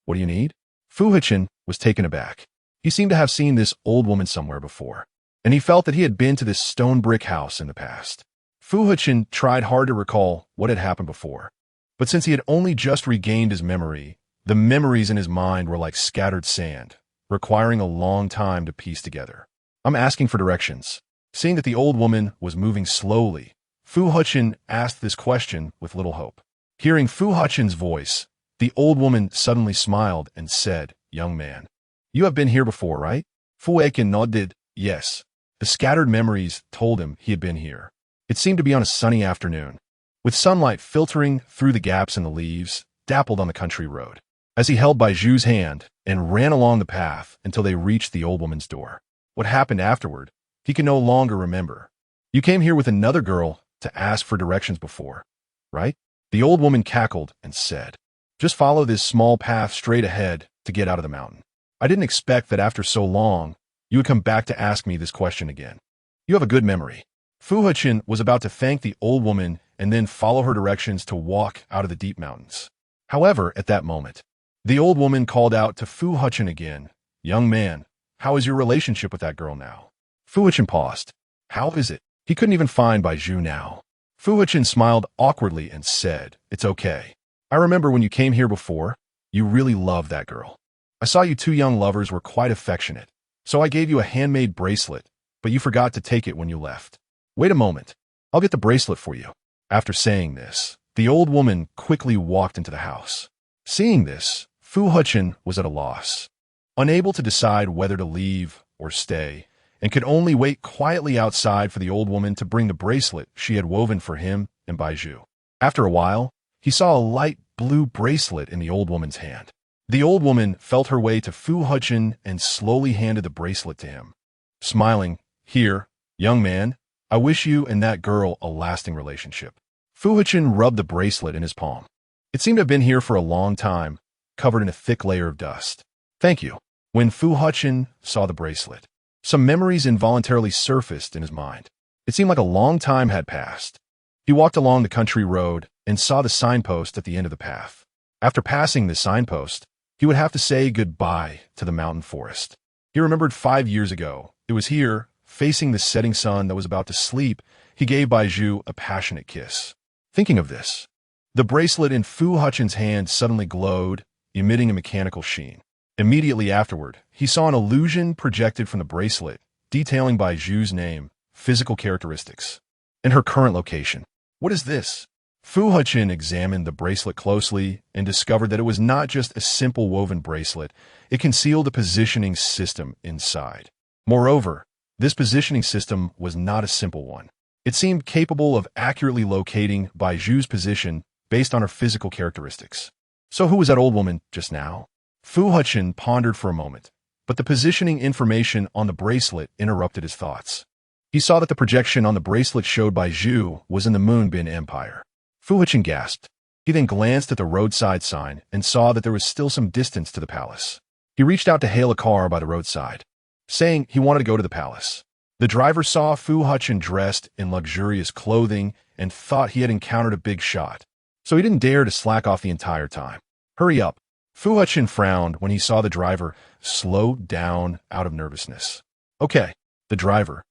What do you need? Fu Hechen was taken aback. He seemed to have seen this old woman somewhere before, and he felt that he had been to this stone brick house in the past. Fu Hechen tried hard to recall what had happened before, but since he had only just regained his memory, the memories in his mind were like scattered sand, requiring a long time to piece together. I'm asking for directions. Seeing that the old woman was moving slowly, Fu Hechen asked this question with little hope. Hearing Fu Hechen's voice, the old woman suddenly smiled and said, Young man, you have been here before, right? Fu Hechen nodded, yes. The scattered memories told him he had been here. It seemed to be on a sunny afternoon, with sunlight filtering through the gaps in the leaves, dappled on the country road. As he held Bai Zhu's hand and ran along the path until they reached the old woman's door. What happened afterward, he could no longer remember. You came here with another girl to ask for directions before, right? The old woman cackled and said, Just follow this small path straight ahead to get out of the mountain. I didn't expect that after so long, you would come back to ask me this question again. You have a good memory. Fu Hechen was about to thank the old woman and then follow her directions to walk out of the deep mountains. However, at that moment, the old woman called out to Fu Hechen again, Young man, how is your relationship with that girl now? Fu Hechen paused. How is it? He couldn't even find Bai Zhu now. Fu Hechen smiled awkwardly and said, It's okay. I remember when you came here before, you really loved that girl. I saw you two young lovers were quite affectionate, so I gave you a handmade bracelet, but you forgot to take it when you left. Wait a moment. I'll get the bracelet for you. After saying this, the old woman quickly walked into the house. Seeing this, Fu Hechen was at a loss, unable to decide whether to leave or stay, and could only wait quietly outside for the old woman to bring the bracelet she had woven for him and Bai Zhu. After a while, he saw a light blue bracelet in the old woman's hand. The old woman felt her way to Fu Hechen and slowly handed the bracelet to him. Smiling, Here, young man, I wish you and that girl a lasting relationship. Fu Hechen rubbed the bracelet in his palm. It seemed to have been here for a long time, covered in a thick layer of dust. Thank you. When Fu Hechen saw the bracelet, some memories involuntarily surfaced in his mind. It seemed like a long time had passed. He walked along the country road and saw the signpost at the end of the path. After passing this signpost, he would have to say goodbye to the mountain forest. He remembered 5 years ago. It was here, facing the setting sun that was about to sleep, he gave Bai Zhu a passionate kiss. Thinking of this, the bracelet in Fu Hechen's hand suddenly glowed, emitting a mechanical sheen. Immediately afterward, he saw an illusion projected from the bracelet, detailing Bai Zhu's name, physical characteristics, and her current location. What is this? Fu Hechen examined the bracelet closely and discovered that it was not just a simple woven bracelet, it concealed a positioning system inside. Moreover, this positioning system was not a simple one. It seemed capable of accurately locating Bai Zhu's position based on her physical characteristics. So who was that old woman just now? Fu Hechen pondered for a moment, but the positioning information on the bracelet interrupted his thoughts. He saw that the projection on the bracelet showed Bai Zhu was in the Moonbin Empire. Fu Hechen gasped. He then glanced at the roadside sign and saw that there was still some distance to the palace. He reached out to hail a car by the roadside, saying he wanted to go to the palace. The driver saw Fu Hechen dressed in luxurious clothing and thought he had encountered a big shot, so he didn't dare to slack off the entire time. Hurry up. Fu Hechen frowned when he saw the driver slow down out of nervousness. Okay, the driver,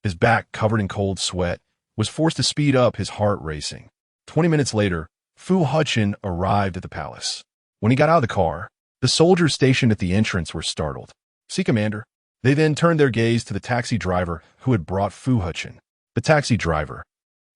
his back covered in cold sweat, was forced to speed up, his heart racing. 20 minutes later, Fu Hechen arrived at the palace. When he got out of the car, the soldiers stationed at the entrance were startled. See, Commander. They then turned their gaze to the taxi driver who had brought Fu Hechen. The taxi driver.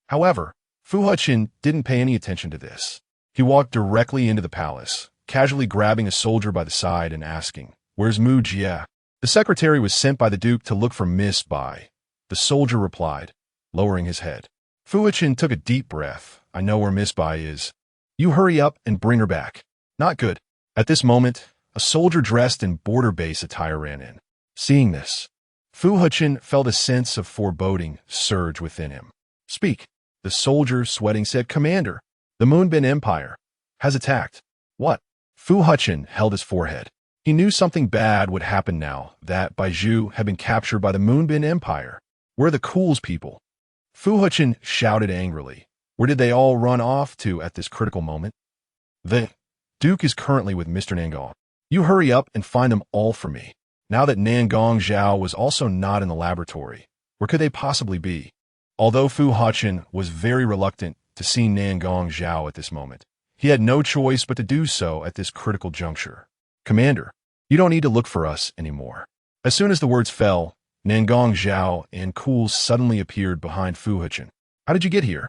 However, Fu Hechen didn't pay any attention to this. He walked directly into the palace, casually grabbing a soldier by the side and asking, "Where's Mu Jie?" The secretary was sent by the Duke to look for Miss Bai. The soldier replied, lowering his head. Fu Hechen took a deep breath. I know where Miss Bai is. You hurry up and bring her back. Not good. At this moment, a soldier dressed in border base attire ran in. Seeing this, Fu Hechen felt a sense of foreboding surge within him. Speak. The soldier, sweating, said, Commander, the Moonbin Empire has attacked. What? Fu Hechen held his forehead. He knew something bad would happen now that Bai Zhu had been captured by the Moonbin Empire. Where are the Cool's people? Fu Hechen shouted angrily. Where did they all run off to at this critical moment? The Duke is currently with Mr. Nangong. You hurry up and find them all for me. Now that Nangong Zhao was also not in the laboratory, where could they possibly be? Although Fu Hechen was very reluctant to see Nangong Zhao at this moment, he had no choice but to do so at this critical juncture. Commander, you don't need to look for us anymore. As soon as the words fell, Nangong Zhao and Cool suddenly appeared behind Fu Hechen. How did you get here?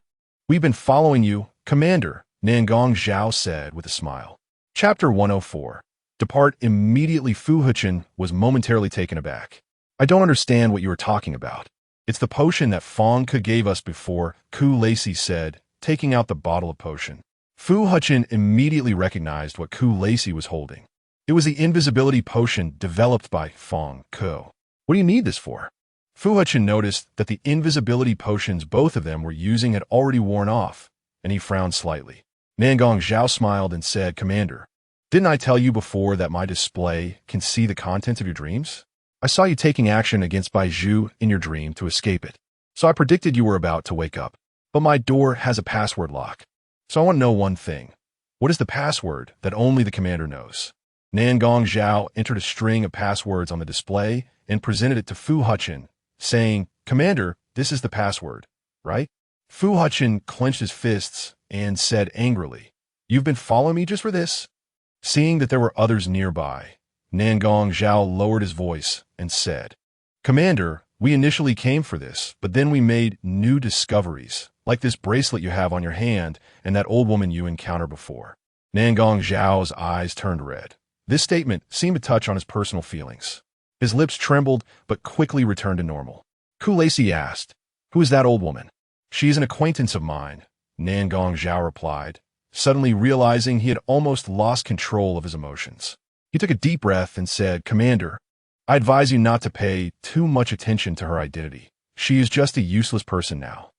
We've been following you, Commander, Nangong Zhao said with a smile. Chapter 104. Depart immediately. Fu Hechen was momentarily taken aback. I don't understand what you are talking about. It's the potion that Fong Ke gave us before, Ku Lacey said, taking out the bottle of potion. Fu Hechen immediately recognized what Ku Lacey was holding. It was the invisibility potion developed by Fong Ke. What do you need this for? Fu Hechen noticed that the invisibility potions both of them were using had already worn off, and he frowned slightly. Nangong Zhao smiled and said, Commander, didn't I tell you before that my display can see the contents of your dreams? I saw you taking action against Bai Zhu in your dream to escape it, so I predicted you were about to wake up. But my door has a password lock, so I want to know one thing. What is the password that only the commander knows? Nangong Zhao entered a string of passwords on the display and presented it to Fu Hechen, saying, Commander, this is the password, right? Fu Hechen clenched his fists and said angrily, You've been following me just for this? Seeing that there were others nearby, Nangong Zhao lowered his voice and said, Commander, we initially came for this, but then we made new discoveries, like this bracelet you have on your hand and that old woman you encountered before. Nangong Zhao's eyes turned red. This statement seemed to touch on his personal feelings. His lips trembled, but quickly returned to normal. Ku Lacey asked, Who is that old woman? She is an acquaintance of mine, Nangong Zhao replied, suddenly realizing he had almost lost control of his emotions. He took a deep breath and said, Commander, I advise you not to pay too much attention to her identity. She is just a useless person now.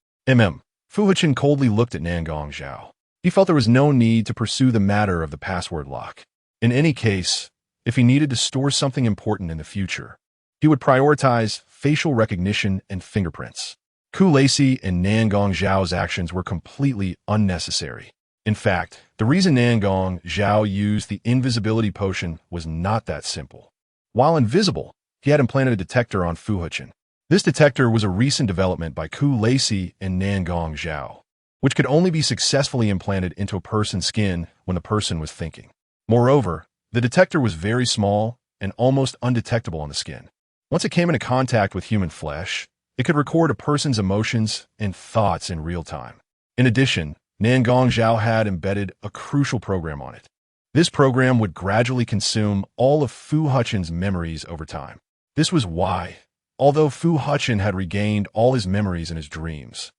Fu Hechen coldly looked at Nangong Zhao. He felt there was no need to pursue the matter of the password lock. In any case, if he needed to store something important in the future, he would prioritize facial recognition and fingerprints. Ku Lacey and Nangong Zhao's actions were completely unnecessary. In fact, the reason Nangong Zhao used the invisibility potion was not that simple. While invisible, he had implanted a detector on Fu Hechen. This detector was a recent development by Ku Lacey and Nangong Zhao, which could only be successfully implanted into a person's skin when the person was thinking. Moreover, the detector was very small and almost undetectable on the skin. Once it came into contact with human flesh, it could record a person's emotions and thoughts in real time. In addition, Nangong Zhao had embedded a crucial program on it. This program would gradually consume all of Fu Hechen's memories over time. This was why, although Fu Hechen had regained all his memories in his dreams,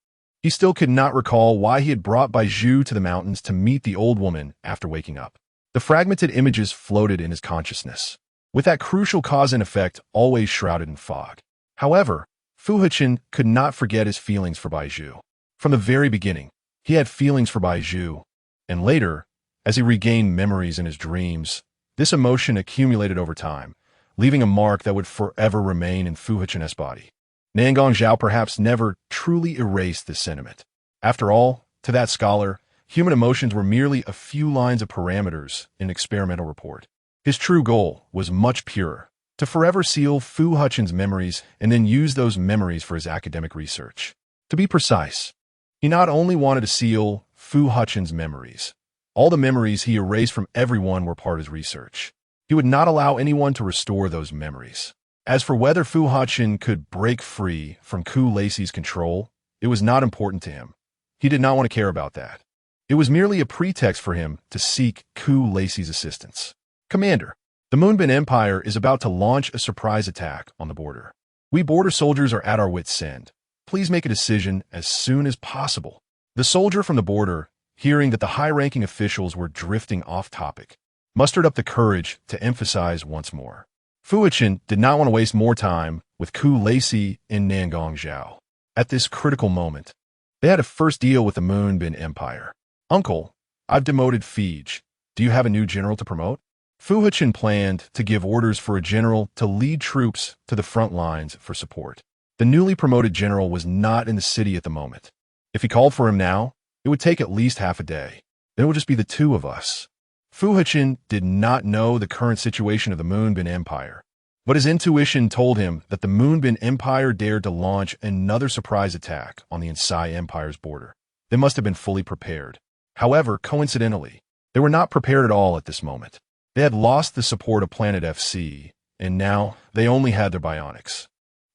he still could not recall why he had brought Bai Zhu to the mountains to meet the old woman after waking up. The fragmented images floated in his consciousness, with that crucial cause and effect always shrouded in fog. However, Fu Hechen could not forget his feelings for Bai Zhu. From the very beginning, he had feelings for Bai Zhu, and later, as he regained memories in his dreams, this emotion accumulated over time, leaving a mark that would forever remain in Fu Hechen's body. Nangong Zhao perhaps never truly erased this sentiment. After all, to that scholar, human emotions were merely a few lines of parameters in an experimental report. His true goal was much purer, to forever seal Fu Hechen's memories and then use those memories for his academic research. To be precise, he not only wanted to seal Fu Hechen's memories, all the memories he erased from everyone were part of his research. He would not allow anyone to restore those memories. As for whether Fu Hechen could break free from Ku Lacey's control, it was not important to him. He did not want to care about that. It was merely a pretext for him to seek Ku Lacey's assistance. Commander, the Moonbin Empire is about to launch a surprise attack on the border. We border soldiers are at our wits' end. Please make a decision as soon as possible. The soldier from the border, hearing that the high-ranking officials were drifting off topic, mustered up the courage to emphasize once more. Fu Hechen did not want to waste more time with Ku Lacey and Nangong Zhao. At this critical moment, they had to first deal with the Moonbin Empire. Uncle, I've demoted Fij, Do you have a new general to promote? Fu Hechen planned to give orders for a general to lead troops to the front lines for support. The newly promoted general was not in the city at the moment. If he called for him now, it would take at least half a day. Then it would just be the two of us. Fu Hechen did not know the current situation of the Moonbin Empire, but his intuition told him that the Moonbin Empire dared to launch another surprise attack on the Insai Empire's border. They must have been fully prepared. However, coincidentally, they were not prepared at all at this moment. They had lost the support of Planet FC, and now they only had their bionics.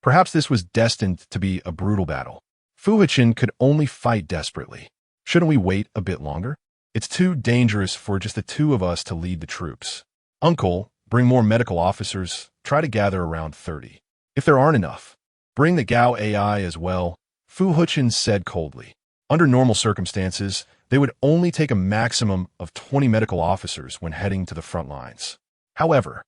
Perhaps this was destined to be a brutal battle. Fu Hechen could only fight desperately. Shouldn't we wait a bit longer? It's too dangerous for just the two of us to lead the troops. Uncle, bring more medical officers. Try to gather around 30. If there aren't enough, bring the Gao AI as well, Fu Hechen said coldly. Under normal circumstances, they would only take a maximum of 20 medical officers when heading to the front lines. However,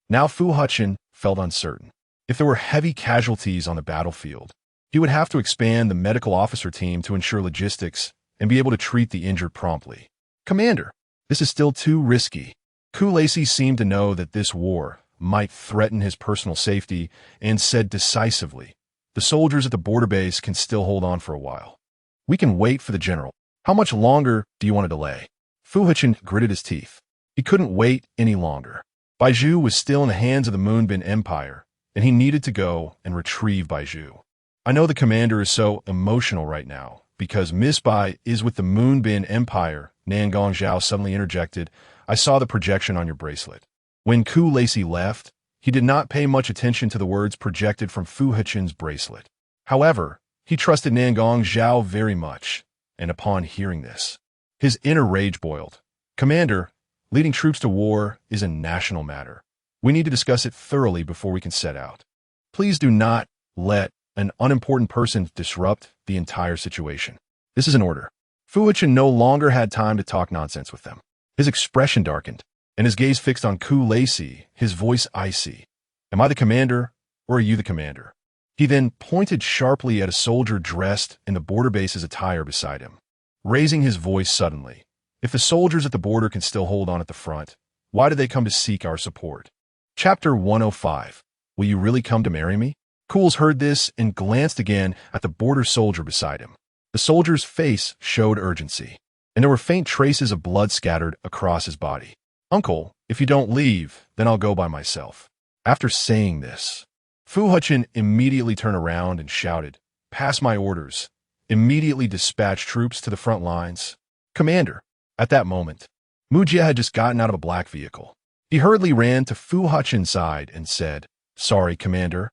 now Fu Hechen felt uncertain. If there were heavy casualties on the battlefield, he would have to expand the medical officer team to ensure logistics and be able to treat the injured promptly. Commander, this is still too risky. Kulesi seemed to know that this war might threaten his personal safety and said decisively, the soldiers at the border base can still hold on for a while. We can wait for the general. How much longer do you want to delay? Fu Hechen gritted his teeth. He couldn't wait any longer. Bai Zhu was still in the hands of the Moonbin Empire, and he needed to go and retrieve Bai Zhu. I know the commander is so emotional right now, because Miss Bai is with the Moonbin Empire, Nangong Zhao suddenly interjected. I saw the projection on your bracelet. When Ku Lacey left, he did not pay much attention to the words projected from Fu Hechen's bracelet. However, he trusted Nangong Zhao very much, and upon hearing this, his inner rage boiled. Commander, leading troops to war is a national matter. We need to discuss it thoroughly before we can set out. Please do not let an unimportant person disrupt the entire situation. This is an order. Fu Hechen no longer had time to talk nonsense with them. His expression darkened, and his gaze fixed on Ku Lacey, his voice icy. Am I the commander, or are you the commander? He then pointed sharply at a soldier dressed in the border base's attire beside him, raising his voice suddenly. If the soldiers at the border can still hold on at the front, why did they come to seek our support? Chapter 105. Will you really come to marry me? Cools heard this and glanced again at the border soldier beside him. The soldier's face showed urgency, and there were faint traces of blood scattered across his body. Uncle, if you don't leave, then I'll go by myself. After saying this, Fu Hechen immediately turned around and shouted, Pass my orders. Immediately dispatch troops to the front lines. Commander. At that moment, Mujia had just gotten out of a black vehicle. He hurriedly ran to Fu Hechen's side and said, Sorry, Commander.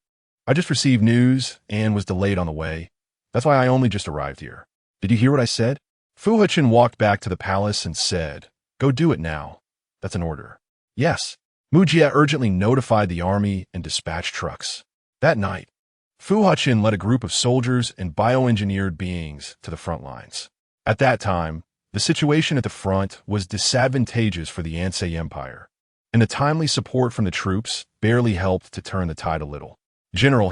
I just received news and was delayed on the way. That's why I only just arrived here. Did you hear what I said? Fu Hechen walked back to the palace and said, Go do it now. That's an order. Yes. Mujia urgently notified the army and dispatched trucks. That night, Fu Hechen led a group of soldiers and bioengineered beings to the front lines. At that time, the situation at the front was disadvantageous for the Ansei Empire, and the timely support from the troops barely helped to turn the tide a little. General,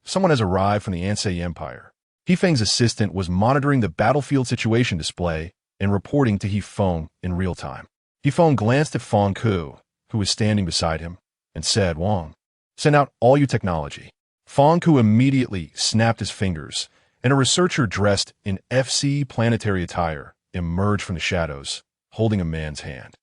someone has arrived from the Ansei Empire. Feng's assistant was monitoring the battlefield situation display and reporting to Feng in real time. Feng glanced at Feng Ku, who was standing beside him, and said, Wang, send out all your technology. Feng Ku immediately snapped his fingers, and a researcher dressed in FC planetary attire emerged from the shadows, holding a man's hand.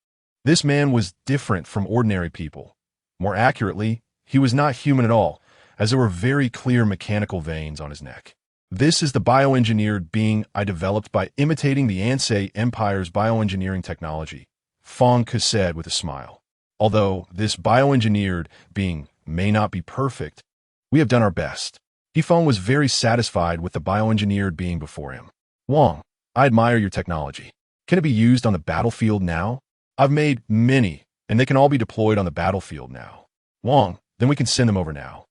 This man was different from ordinary people. More accurately, he was not human at all, as there were very clear mechanical veins on his neck. This is the bioengineered being I developed by imitating the Ansei Empire's bioengineering technology, Feng Ku said with a smile. Although this bioengineered being may not be perfect, we have done our best. Feng was very satisfied with the bioengineered being before him. Wang, I admire your technology. Can it be used on the battlefield now? I've made many, and they can all be deployed on the battlefield now. Wang, then we can send them over now.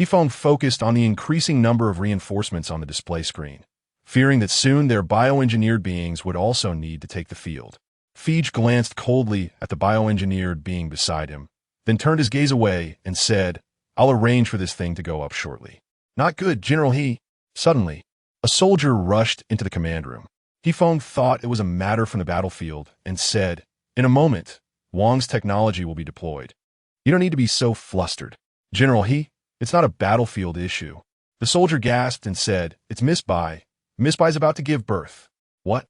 Feng focused on the increasing number of reinforcements on the display screen, fearing that soon their bioengineered beings would also need to take the field. Feige glanced coldly at the bioengineered being beside him, then turned his gaze away and said, I'll arrange for this thing to go up shortly. Not good, General He. Suddenly, a soldier rushed into the command room. Feng thought it was a matter from the battlefield and said, In a moment, Wang's technology will be deployed. You don't need to be so flustered. General it's not a battlefield issue. The soldier gasped and said, it's Miss Bai. Miss Bai's about to give birth. What?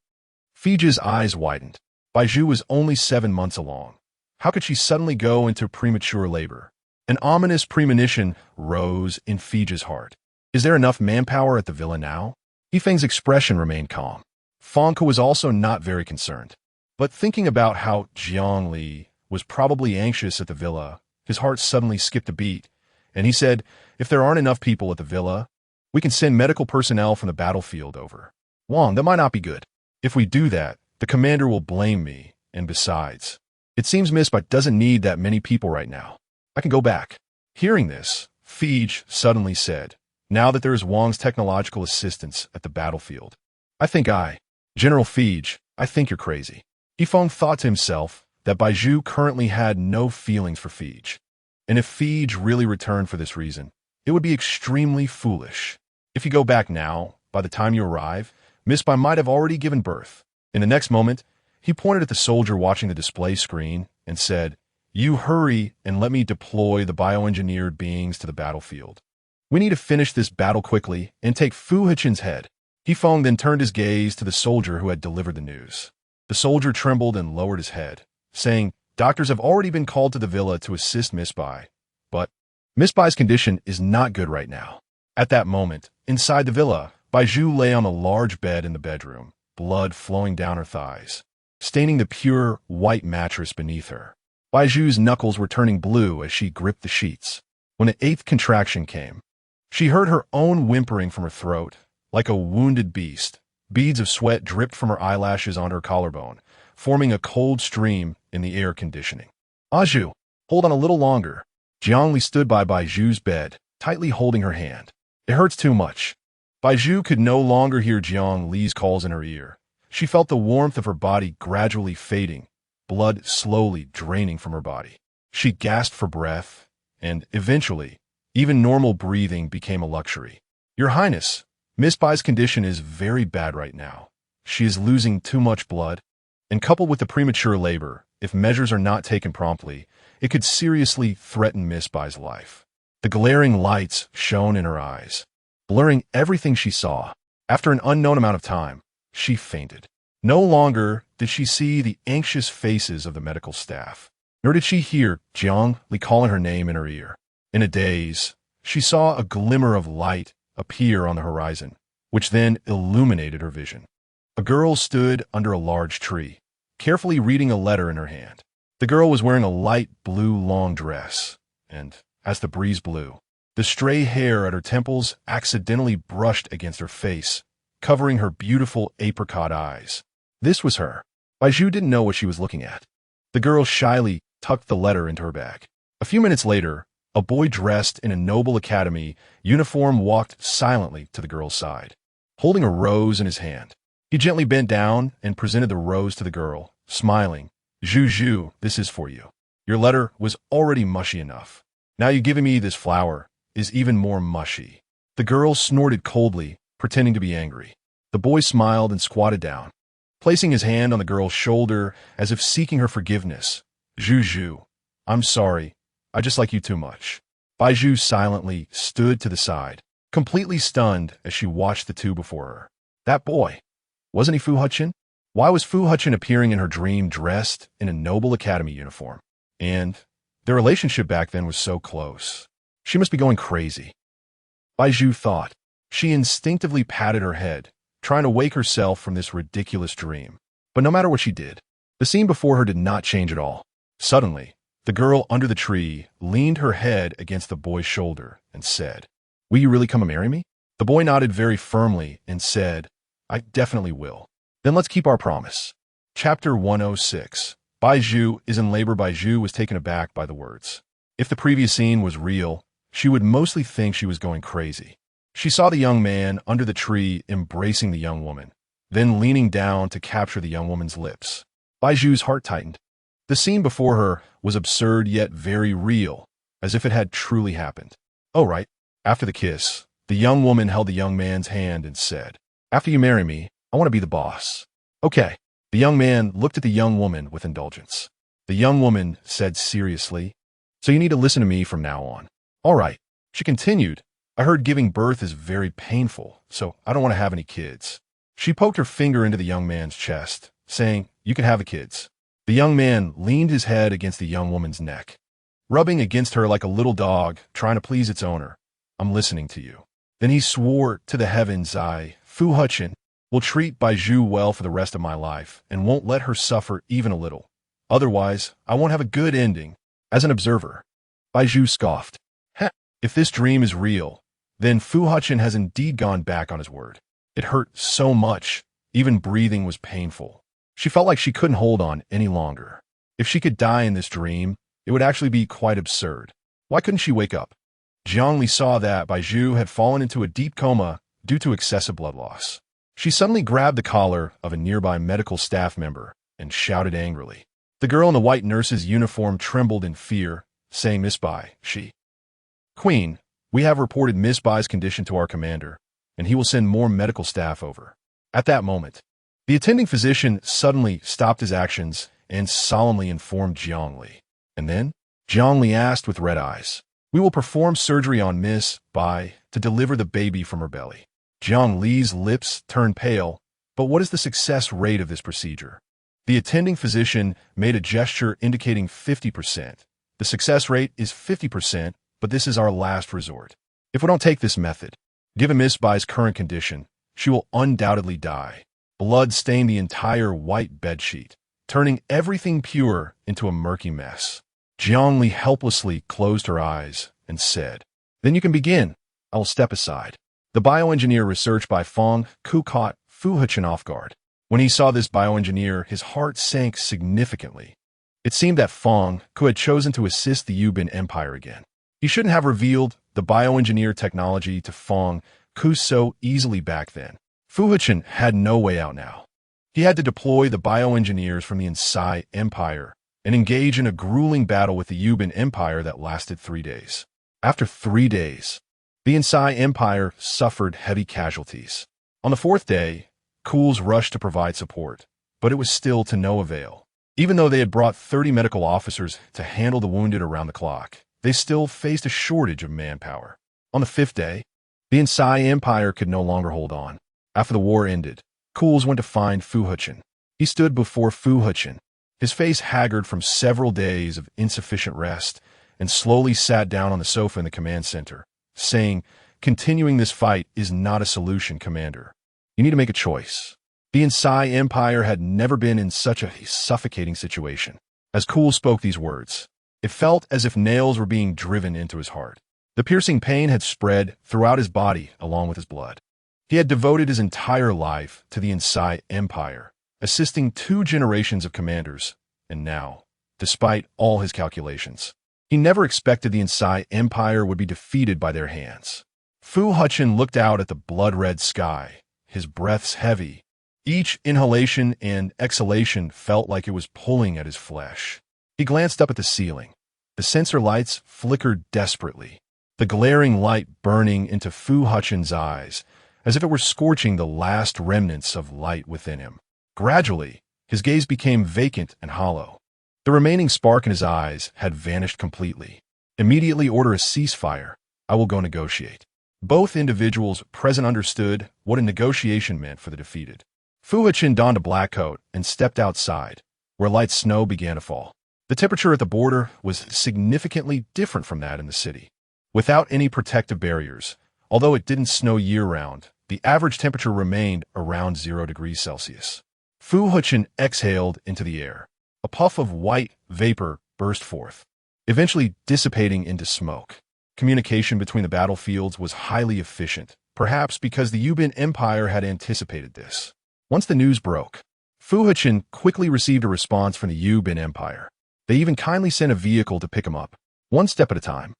Fiji's eyes widened. Bai Zhu was only 7 months along. How could she suddenly go into premature labor? An ominous premonition rose in Fiji's heart. Is there enough manpower at the villa now? Yifeng's expression remained calm. Fangke was also not very concerned. But thinking about how Jiang Li was probably anxious at the villa, his heart suddenly skipped a beat, and he said, if there aren't enough people at the villa, we can send medical personnel from the battlefield over. Wang, that might not be good. If we do that, the commander will blame me, and besides, it seems Miss But doesn't need that many people right now. I can go back. Hearing this, Fiji suddenly said, now that there is Wang's technological assistance at the battlefield, General Fiji, I think you're crazy. Yifeng thought to himself that Bai Zhu currently had no feelings for Fiji. And if Fiji really returned for this reason, it would be extremely foolish. If you go back now, by the time you arrive, Miss Bai might have already given birth. In the next moment, he pointed at the soldier watching the display screen and said, you hurry and let me deploy the bioengineered beings to the battlefield. We need to finish this battle quickly and take Fu Hechen's head. Yifeng then turned his gaze to the soldier who had delivered the news. The soldier trembled and lowered his head, saying, doctors have already been called to the villa to assist Miss Bai, but Miss Bai's condition is not good right now. At that moment, inside the villa, Bai Zhu lay on a large bed in the bedroom, blood flowing down her thighs, staining the pure, white mattress beneath her. Bai Zhu's knuckles were turning blue as she gripped the sheets. When an 8th contraction came, she heard her own whimpering from her throat, like a wounded beast. Beads of sweat dripped from her eyelashes onto her collarbone, forming a cold stream in the air conditioning. Zhu, hold on a little longer. Jiang Li stood by Bai Zhu's bed, tightly holding her hand. It hurts too much. Bai Zhu could no longer hear Jiang Li's calls in her ear. She felt the warmth of her body gradually fading, blood slowly draining from her body. She gasped for breath, and eventually, even normal breathing became a luxury. Your Highness, Miss Bai's condition is very bad right now. She is losing too much blood, and coupled with the premature labor, if measures are not taken promptly, it could seriously threaten Miss Bai's life. The glaring lights shone in her eyes, blurring everything she saw. After an unknown amount of time, she fainted. No longer did she see the anxious faces of the medical staff, nor did she hear Jiang Li calling her name in her ear. In a daze, she saw a glimmer of light appear on the horizon, which then illuminated her vision. A girl stood under a large tree, carefully reading a letter in her hand. The girl was wearing a light blue long dress, and as the breeze blew, the stray hair at her temples accidentally brushed against her face, covering her beautiful apricot eyes. This was her. Bai Zhu didn't know what she was looking at. The girl shyly tucked the letter into her bag. A few minutes later, a boy dressed in a Noble Academy uniform walked silently to the girl's side, holding a rose in his hand. He gently bent down and presented the rose to the girl, smiling. Zhu, this is for you. Your letter was already mushy enough. Now you giving me this flower is even more mushy. The girl snorted coldly, pretending to be angry. The boy smiled and squatted down, placing his hand on the girl's shoulder as if seeking her forgiveness. Zhu, I'm sorry. I just like you too much. Bai Zhu silently stood to the side, completely stunned as she watched the two before her. That boy, wasn't he Fu Hechen? Why was Fu Hechen appearing in her dream dressed in a Noble Academy uniform? And their relationship back then was so close. She must be going crazy. Bai Zhu thought. She instinctively patted her head, trying to wake herself from this ridiculous dream. But no matter what she did, the scene before her did not change at all. Suddenly, the girl under the tree leaned her head against the boy's shoulder and said, will you really come and marry me? The boy nodded very firmly and said, I definitely will. Then let's keep our promise. Chapter 106. Bai Zhu is in labor. Bai Zhu was taken aback by the words. If the previous scene was real, she would mostly think she was going crazy. She saw the young man under the tree embracing the young woman, then leaning down to capture the young woman's lips. Bai Zhu's heart tightened. The scene before her was absurd yet very real, as if it had truly happened. Oh, right. After the kiss, the young woman held the young man's hand and said, after you marry me, I want to be the boss. Okay, The young man looked at the young woman with indulgence. The young woman said seriously, "So you need to listen to me from now on." "All right," she continued. "I heard giving birth is very painful, so I don't want to have any kids." She poked her finger into the young man's chest, saying, "You can have the kids." The young man leaned his head against the young woman's neck, rubbing against her like a little dog trying to please its owner. "I'm listening to you." Then he swore to the heavens, Fu Hechen, will treat Bai Zhu well for the rest of my life and won't let her suffer even a little. Otherwise, I won't have a good ending. As an observer, Bai Zhu scoffed. "Heh, if this dream is real, then Fu Hechen has indeed gone back on his word." It hurt so much, even breathing was painful. She felt like she couldn't hold on any longer. If she could die in this dream, it would actually be quite absurd. Why couldn't she wake up? Jiangli saw that Bai Zhu had fallen into a deep coma due to excessive blood loss. She suddenly grabbed the collar of a nearby medical staff member and shouted angrily. The girl in the white nurse's uniform trembled in fear, saying, "Miss Bai, she." "Queen, we have reported Miss Bai's condition to our commander, and he will send more medical staff over." At that moment, the attending physician suddenly stopped his actions and solemnly informed Jiangli. And then, Jiangli asked with red eyes, "We will perform surgery on Miss Bai to deliver the baby from her belly." Jiangli's lips turned pale, but what is the success rate of this procedure? The attending physician made a gesture indicating 50%. The success rate is 50%, but this is our last resort. If we don't take this method, given Miss Bai's current condition, she will undoubtedly die. Blood stained the entire white bedsheet, turning everything pure into a murky mess. Jiangli helplessly closed her eyes and said, "Then you can begin. I will step aside." The bioengineer research by Fong Ku caught Fu Hechen off guard. When he saw this bioengineer, his heart sank significantly. It seemed that Fong Ku had chosen to assist the Yubin Empire again. He shouldn't have revealed the bioengineer technology to Fong Ku so easily back then. Fu Hechen had no way out now. He had to deploy the bioengineers from the Insai Empire and engage in a grueling battle with the Yubin Empire that lasted 3 days. After 3 days, the Insai Empire suffered heavy casualties. On the 4th day, Kuls rushed to provide support, but it was still to no avail. Even though they had brought 30 medical officers to handle the wounded around the clock, they still faced a shortage of manpower. On the 5th day, the Insai Empire could no longer hold on. After the war ended, Kuls went to find Fu Hechen. He stood before Fu Hechen, his face haggard from several days of insufficient rest, and slowly sat down on the sofa in the command center, saying, "Continuing this fight is not a solution, Commander. You need to make a choice." The Insai Empire had never been in such a suffocating situation. As Kuls spoke these words, it felt as if nails were being driven into his heart. The piercing pain had spread throughout his body along with his blood. He had devoted his entire life to the Insai Empire, assisting 2 generations of commanders, and now, despite all his calculations, he never expected the Insai Empire would be defeated by their hands. Fu Hechen looked out at the blood-red sky, his breaths heavy. Each inhalation and exhalation felt like it was pulling at his flesh. He glanced up at the ceiling. The sensor lights flickered desperately, the glaring light burning into Fu Hechen's eyes, as if it were scorching the last remnants of light within him. Gradually, his gaze became vacant and hollow. The remaining spark in his eyes had vanished completely. "Immediately order a ceasefire. I will go negotiate." Both individuals present understood what a negotiation meant for the defeated. Fu Hechen donned a black coat and stepped outside, where light snow began to fall. The temperature at the border was significantly different from that in the city. Without any protective barriers, although it didn't snow year-round, the average temperature remained around 0 degrees Celsius. Fu Hechen exhaled into the air. A puff of white vapor burst forth, eventually dissipating into smoke. Communication between the battlefields was highly efficient, perhaps because the Yubin Empire had anticipated this. Once the news broke, Fu Hechen quickly received a response from the Yubin Empire. They even kindly sent a vehicle to pick him up, one step at a time.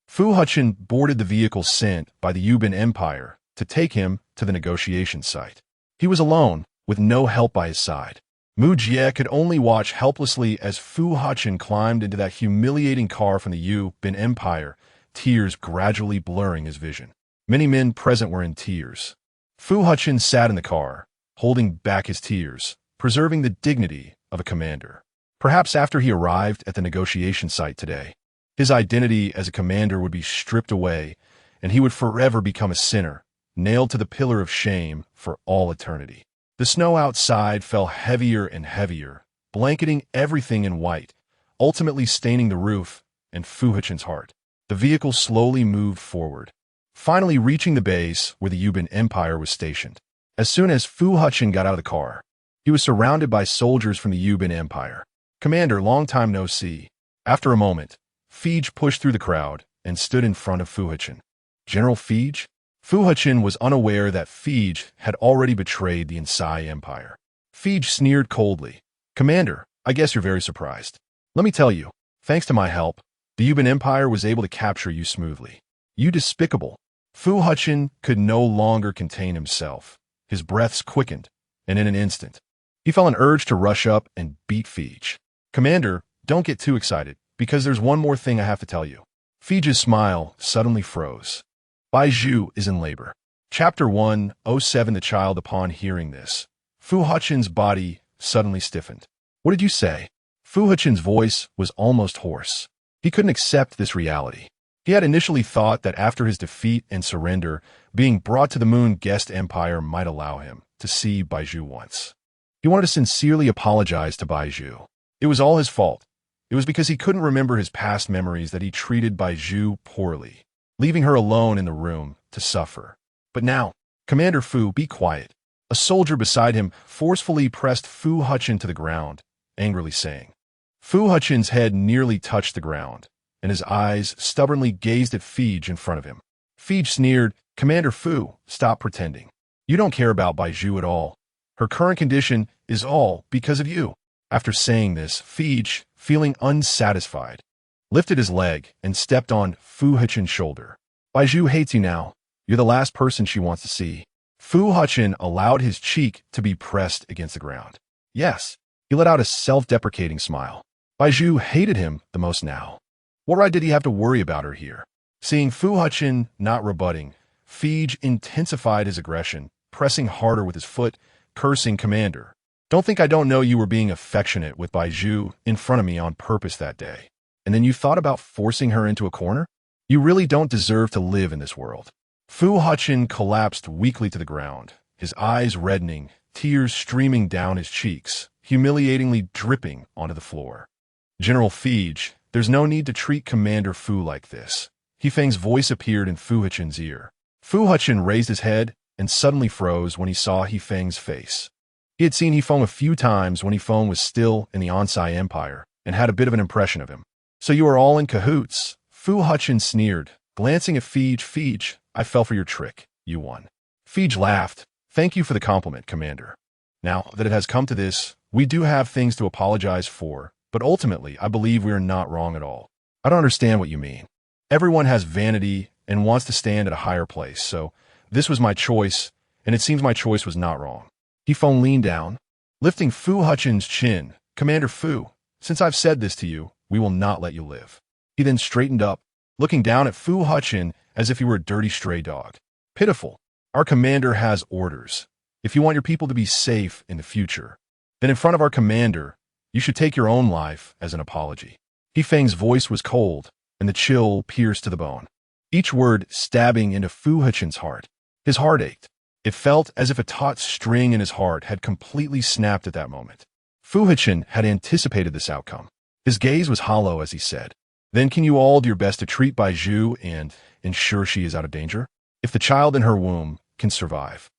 Fu Hechen boarded the vehicle sent by the Yubin Empire to take him to the negotiation site. He was alone, with no help by his side. Mu Jie could only watch helplessly as Fu Hechen climbed into that humiliating car from the Yubin Empire, tears gradually blurring his vision. Many men present were in tears. Fu Hechen sat in the car, holding back his tears, preserving the dignity of a commander. Perhaps after he arrived at the negotiation site today, his identity as a commander would be stripped away, and he would forever become a sinner, nailed to the pillar of shame for all eternity. The snow outside fell heavier and heavier, blanketing everything in white, ultimately staining the roof and Fu Hechen's heart. The vehicle slowly moved forward, finally reaching the base where the Yuban Empire was stationed. As soon as Fu Hechen got out of the car, he was surrounded by soldiers from the Yuban Empire. "Commander, long time no see." After a moment, Fij pushed through the crowd and stood in front of Fu Hechen. "General Fij?" Fu Hechen was unaware that Fij had already betrayed the Insai Empire. Fij sneered coldly. "Commander, I guess you're very surprised. Let me tell you, thanks to my help, the Yuban Empire was able to capture you smoothly. You despicable." Fu Hechen could no longer contain himself. His breaths quickened, and in an instant, he felt an urge to rush up and beat Fij. "Commander, don't get too excited, because there's one more thing I have to tell you." Fij's smile suddenly froze. Bai Zhu is in labor. Chapter 107. The child. Upon hearing this, Fu Hechen's body suddenly stiffened. "What did you say?" Fu Hechen's voice was almost hoarse. He couldn't accept this reality. He had initially thought that after his defeat and surrender, being brought to the Moon Guest Empire might allow him to see Bai Zhu once. He wanted to sincerely apologize to Bai Zhu. It was all his fault. It was because he couldn't remember his past memories that he treated Bai Zhu poorly, leaving her alone in the room to suffer. But now, "Commander Fu, be quiet." A soldier beside him forcefully pressed Fu Hechen to the ground, angrily saying. Fu Hechen's head nearly touched the ground, and his eyes stubbornly gazed at Fij in front of him. Fij sneered, "Commander Fu, stop pretending. You don't care about Bai Zhu at all. Her current condition is all because of you." After saying this, Fij, feeling unsatisfied, lifted his leg and stepped on Fu Hechen's shoulder. "Bai Zhu hates you now. You're the last person she wants to see." Fu Hechen allowed his cheek to be pressed against the ground. Yes, he let out a self-deprecating smile. Bai Zhu hated him the most now. What right did he have to worry about her here? Seeing Fu Hechen not rebutting, Fij intensified his aggression, pressing harder with his foot, cursing, "Commander, don't think I don't know you were being affectionate with Bai Zhu in front of me on purpose that day. And then you thought about forcing her into a corner? You really don't deserve to live in this world." Fu Hechen collapsed weakly to the ground, his eyes reddening, tears streaming down his cheeks, humiliatingly dripping onto the floor. "General Fij, there's no need to treat Commander Fu like this." He Feng's voice appeared in Fu Hechen's ear. Fu Hechen raised his head and suddenly froze when he saw He Feng's face. He had seen He Feng a few times when He Feng was still in the Onsai Empire and had a bit of an impression of him. "So you are all in cahoots?" Fu Hechen sneered, glancing at Fij. "Fij, I fell for your trick. You won." Fij laughed. "Thank you for the compliment, Commander. Now that it has come to this, we do have things to apologize for, but ultimately I believe we are not wrong at all." "I don't understand what you mean." "Everyone has vanity and wants to stand at a higher place, so this was my choice, and it seems my choice was not wrong." He Feng leaned down, lifting Fu Hechen's chin. "Commander Fu, since I've said this to you, we will not let you live." He then straightened up, looking down at Fu Hechen as if he were a dirty stray dog. "Pitiful. Our commander has orders. If you want your people to be safe in the future, then in front of our commander, you should take your own life as an apology." He Feng's voice was cold, and the chill pierced to the bone, each word stabbing into Fu Hechen's heart. His heart ached. It felt as if a taut string in his heart had completely snapped at that moment. Fu Hechen had anticipated this outcome. His gaze was hollow as he said, "Then can you all do your best to treat Bai Zhu and ensure she is out of danger? If the child in her womb can survive,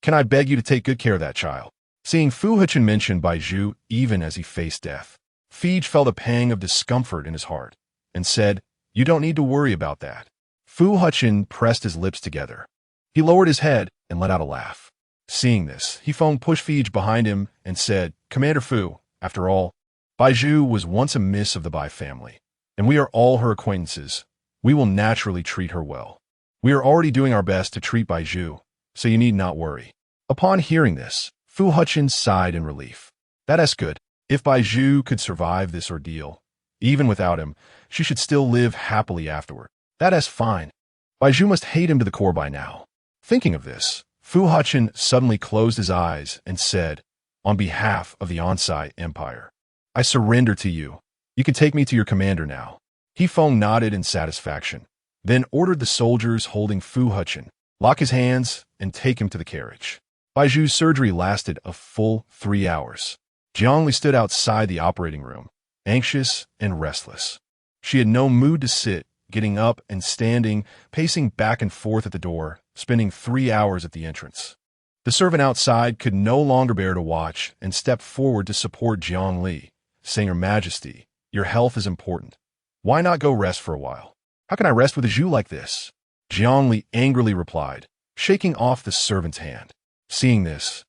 can I beg you to take good care of that child?" Seeing Fu Hechen mention Bai Zhu even as he faced death, Fij felt a pang of discomfort in his heart and said, "You don't need to worry about that." Fu Hechen pressed his lips together. He lowered his head and let out a laugh. Seeing this, He Feng pushed Fij behind him and said, "Commander Fu, after all, Bai Zhu was once a miss of the Bai family, and we are all her acquaintances. We will naturally treat her well. We are already doing our best to treat Bai Zhu, so you need not worry." Upon hearing this, Fu Hechen sighed in relief. "That's good. If Bai Zhu could survive this ordeal, even without him, she should still live happily afterward. That's fine. Bai Zhu must hate him to the core by now." Thinking of this, Fu Hechen suddenly closed his eyes and said, on behalf of the Onsai Empire. I surrender to you. You can take me to your commander now. He Feng nodded in satisfaction, then ordered the soldiers holding Fu Hechen lock his hands and take him to the carriage. Bai Zhu's surgery lasted a full 3 hours. Jiangli stood outside the operating room, anxious and restless. She had no mood to sit, getting up and standing, pacing back and forth at the door, spending 3 hours at the entrance. The servant outside could no longer bear to watch and stepped forward to support Jiangli, saying, "Her Majesty, your health is important. Why not go rest for a while?" "How can I rest with a Zhu like this?" Jiangli angrily replied, shaking off the servant's hand. Seeing this,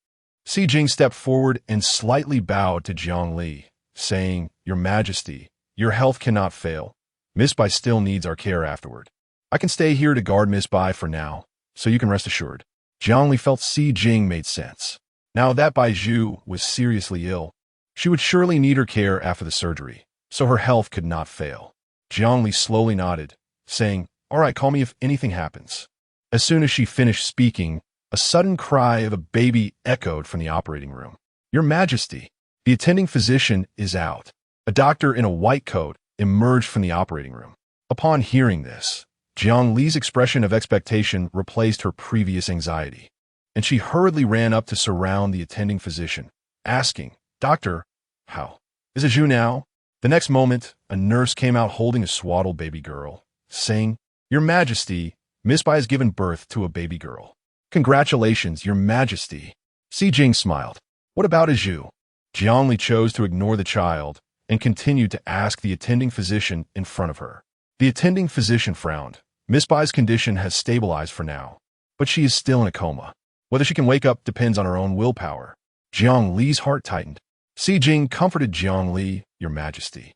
Xi Jing stepped forward and slightly bowed to Jiangli, saying, "Your Majesty, your health cannot fail. Miss Bai still needs our care afterward. I can stay here to guard Miss Bai for now, so you can rest assured." Jiangli felt Xi Jing made sense. Now that Bai Zhu was seriously ill, she would surely need her care after the surgery, so her health could not fail. Jiangli slowly nodded, saying, "All right, call me if anything happens." As soon as she finished speaking, a sudden cry of a baby echoed from the operating room. "Your Majesty, the attending physician is out." A doctor in a white coat emerged from the operating room. Upon hearing this, Jiang Li's expression of expectation replaced her previous anxiety, and she hurriedly ran up to surround the attending physician, asking, "Doctor, how is it Zhu now?" The next moment, a nurse came out holding a swaddled baby girl, saying, "Your Majesty, Miss Bai has given birth to a baby girl." "Congratulations, Your Majesty." Xi Jing smiled. "What about Zhu?" Jiangli chose to ignore the child and continued to ask the attending physician in front of her. The attending physician frowned. "Miss Bai's condition has stabilized for now, but she is still in a coma. Whether she can wake up depends on her own willpower." Jiang Li's heart tightened. Xi Jing comforted Jiang Li, "Your Majesty,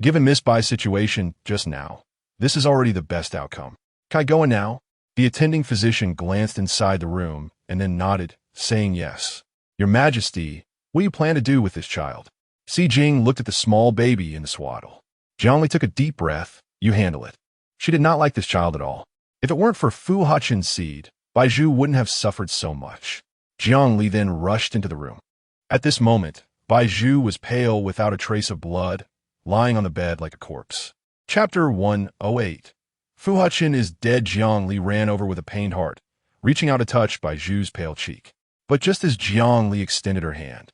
given Miss Bai's situation just now, this is already the best outcome. Can I go in now?" The attending physician glanced inside the room and then nodded, saying yes. "Your Majesty, what do you plan to do with this child?" Xi Jing looked at the small baby in the swaddle. Jiang Li took a deep breath. "You handle it." She did not like this child at all. If it weren't for Fu Hechen's seed, Bai Zhu wouldn't have suffered so much. Jiang Li then rushed into the room. At this moment, Bai Zhu was pale without a trace of blood, lying on the bed like a corpse. Chapter 108. Fu Hechen is dead. Jiang Li ran over with a pained heart, reaching out to touch Bai Zhu's pale cheek. But just as Jiang Li extended her hand,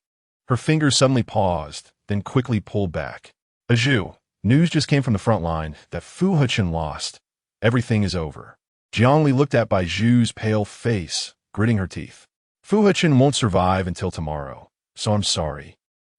her fingers suddenly paused, then quickly pulled back. "Zhu, news just came from the front line that Fu Hechen lost. Everything is over." Jiang Li looked at Bai Zhu's pale face, gritting her teeth. "Fu Hechen won't survive until tomorrow, so I'm sorry.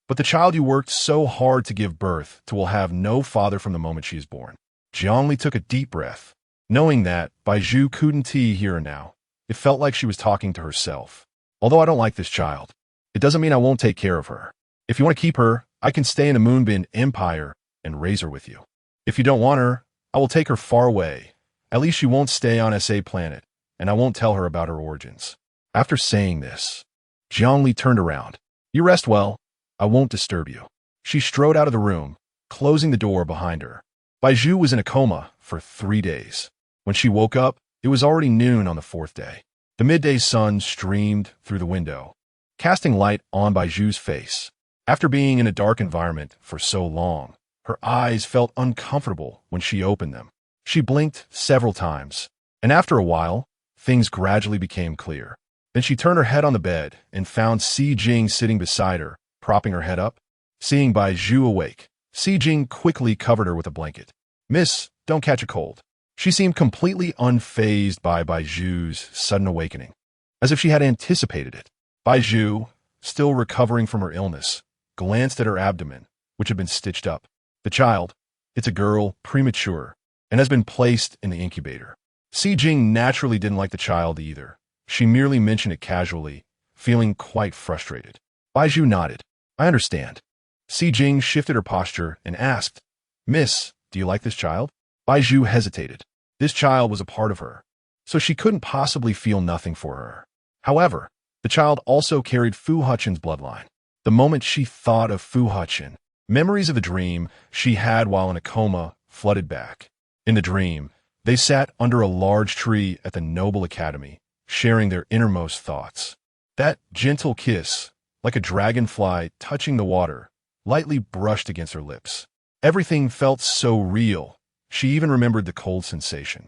But the child you worked so hard to give birth to will have no father from the moment she is born." Jiang Li took a deep breath. Knowing that Bai Zhu couldn't hear her now, it felt like she was talking to herself. "Although I don't like this child, it doesn't mean I won't take care of her. If you want to keep her, I can stay in the Moonbin Empire and raise her with you. If you don't want her, I will take her far away. At least she won't stay on SA planet, and I won't tell her about her origins." After saying this, Jiang Li turned around. "You rest well. I won't disturb you." She strode out of the room, closing the door behind her. Bai Zhu was in a coma for 3 days. When she woke up, it was already noon on the 4th day. The midday sun streamed through the window, casting light on Bai Zhu's face. After being in a dark environment for so long, her eyes felt uncomfortable when she opened them. She blinked several times, and after a while, things gradually became clear. Then she turned her head on the bed and found Xi Jing sitting beside her, propping her head up. Seeing Bai Zhu awake, Xi Jing quickly covered her with a blanket. "Miss, don't catch a cold." She seemed completely unfazed by Bai Zhu's sudden awakening, as if she had anticipated it. Bai Zhu, still recovering from her illness, glanced at her abdomen, which had been stitched up. "The child, it's a girl, premature, and has been placed in the incubator." Xi Jing naturally didn't like the child either. She merely mentioned it casually, feeling quite frustrated. Bai Zhu nodded. "I understand." Xi Jing shifted her posture and asked, "Miss, do you like this child?" Bai Zhu hesitated. This child was a part of her, so she couldn't possibly feel nothing for her. However, the child also carried Fu Hechen's bloodline. The moment she thought of Fu Hechen, memories of a dream she had while in a coma flooded back. In the dream, they sat under a large tree at the Noble Academy, sharing their innermost thoughts. That gentle kiss, like a dragonfly touching the water, lightly brushed against her lips. Everything felt so real. She even remembered the cold sensation.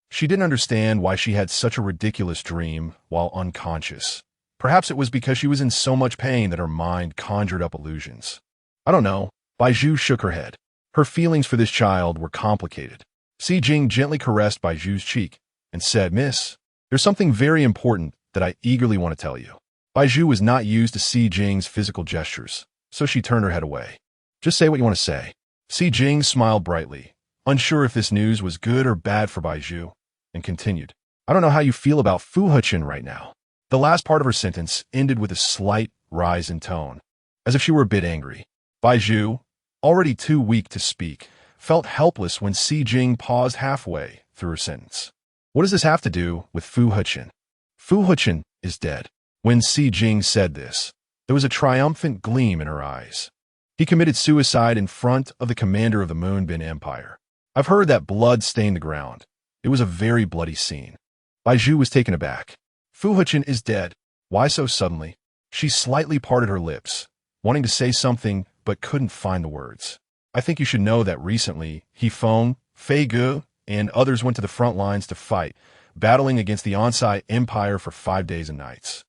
She didn't understand why she had such a ridiculous dream while unconscious. Perhaps it was because she was in so much pain that her mind conjured up illusions. I don't know. Bai Zhu shook her head. Her feelings for this child were complicated. Si Jing gently caressed Bai Zhu's cheek and said, "Miss, there's something very important that I eagerly want to tell you." Bai Zhu was not used to Si Jing's physical gestures, so she turned her head away. "Just say what you want to say." Si Jing smiled brightly, unsure if this news was good or bad for Bai Zhu, and continued, "I don't know how you feel about Fu Hechen right now." The last part of her sentence ended with a slight rise in tone, as if she were a bit angry. Bai Zhu, already too weak to speak, felt helpless when Si Jing paused halfway through her sentence. "What does this have to do with Fu Hechen?" "Fu Hechen is dead." When Si Jing said this, there was a triumphant gleam in her eyes. "He committed suicide in front of the commander of the Moonbin Empire. I've heard that blood stained the ground. It was a very bloody scene." Bai Zhu was taken aback. "Fu Hechen is dead. Why so suddenly?" She slightly parted her lips, wanting to say something but couldn't find the words. "I think you should know that recently, FAKED, and others went to the front lines to fight, battling against the Onsai Empire for 5 days and nights.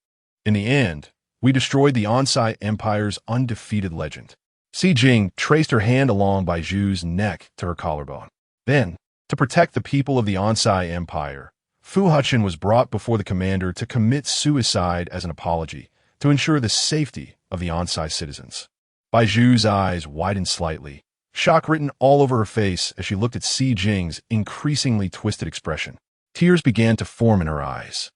In the end, we destroyed the Onsai Empire's undefeated legend." Si Jing traced her hand along Bai Zhu's neck to her collarbone. "Then, to protect the people of the Onsai Empire, Fu Hechen was brought before the commander to commit suicide as an apology to ensure the safety of the Onsai citizens." Bai Zhu's eyes widened slightly, shock written all over her face as she looked at Si Jing's increasingly twisted expression. Tears began to form in her eyes.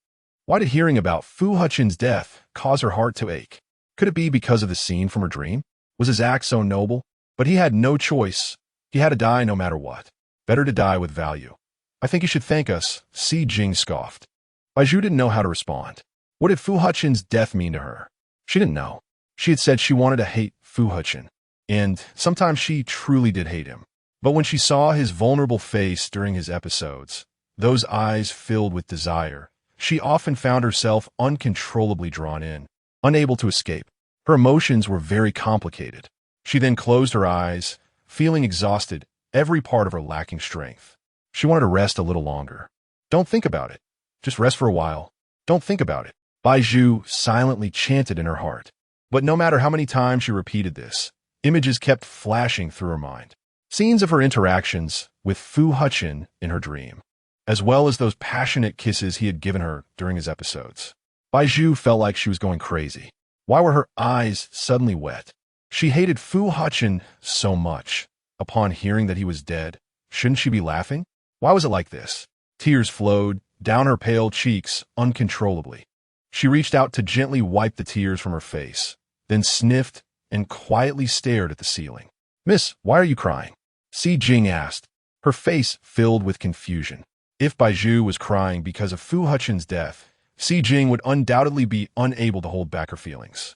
Why did hearing about Fu Hechen's death cause her heart to ache? Could it be because of the scene from her dream? Was his act so noble? But he had no choice. He had to die no matter what. Better to die with value. "I think you should thank us," Si Jing scoffed. Bai Zhu didn't know how to respond. What did Fu Hechen's death mean to her? She didn't know. She had said she wanted to hate Fu Hechen, and sometimes she truly did hate him. But when she saw his vulnerable face during his episodes, those eyes filled with desire, she often found herself uncontrollably drawn in, unable to escape. Her emotions were very complicated. She then closed her eyes, feeling exhausted, every part of her lacking strength. She wanted to rest a little longer. "Don't think about it. Just rest for a while. Don't think about it," Bai Zhu silently chanted in her heart. But no matter how many times she repeated this, images kept flashing through her mind. Scenes of her interactions with Fu Hechen in her dream, as well as those passionate kisses he had given her during his episodes. Bai Zhu felt like she was going crazy. Why were her eyes suddenly wet? She hated Fu Hechen so much. Upon hearing that he was dead, shouldn't she be laughing? Why was it like this? Tears flowed down her pale cheeks uncontrollably. She reached out to gently wipe the tears from her face, then sniffed and quietly stared at the ceiling. "Miss, why are you crying?" Si Jing asked, her face filled with confusion. If Bai Zhu was crying because of Fu Hechen's death, Si Jing would undoubtedly be unable to hold back her feelings.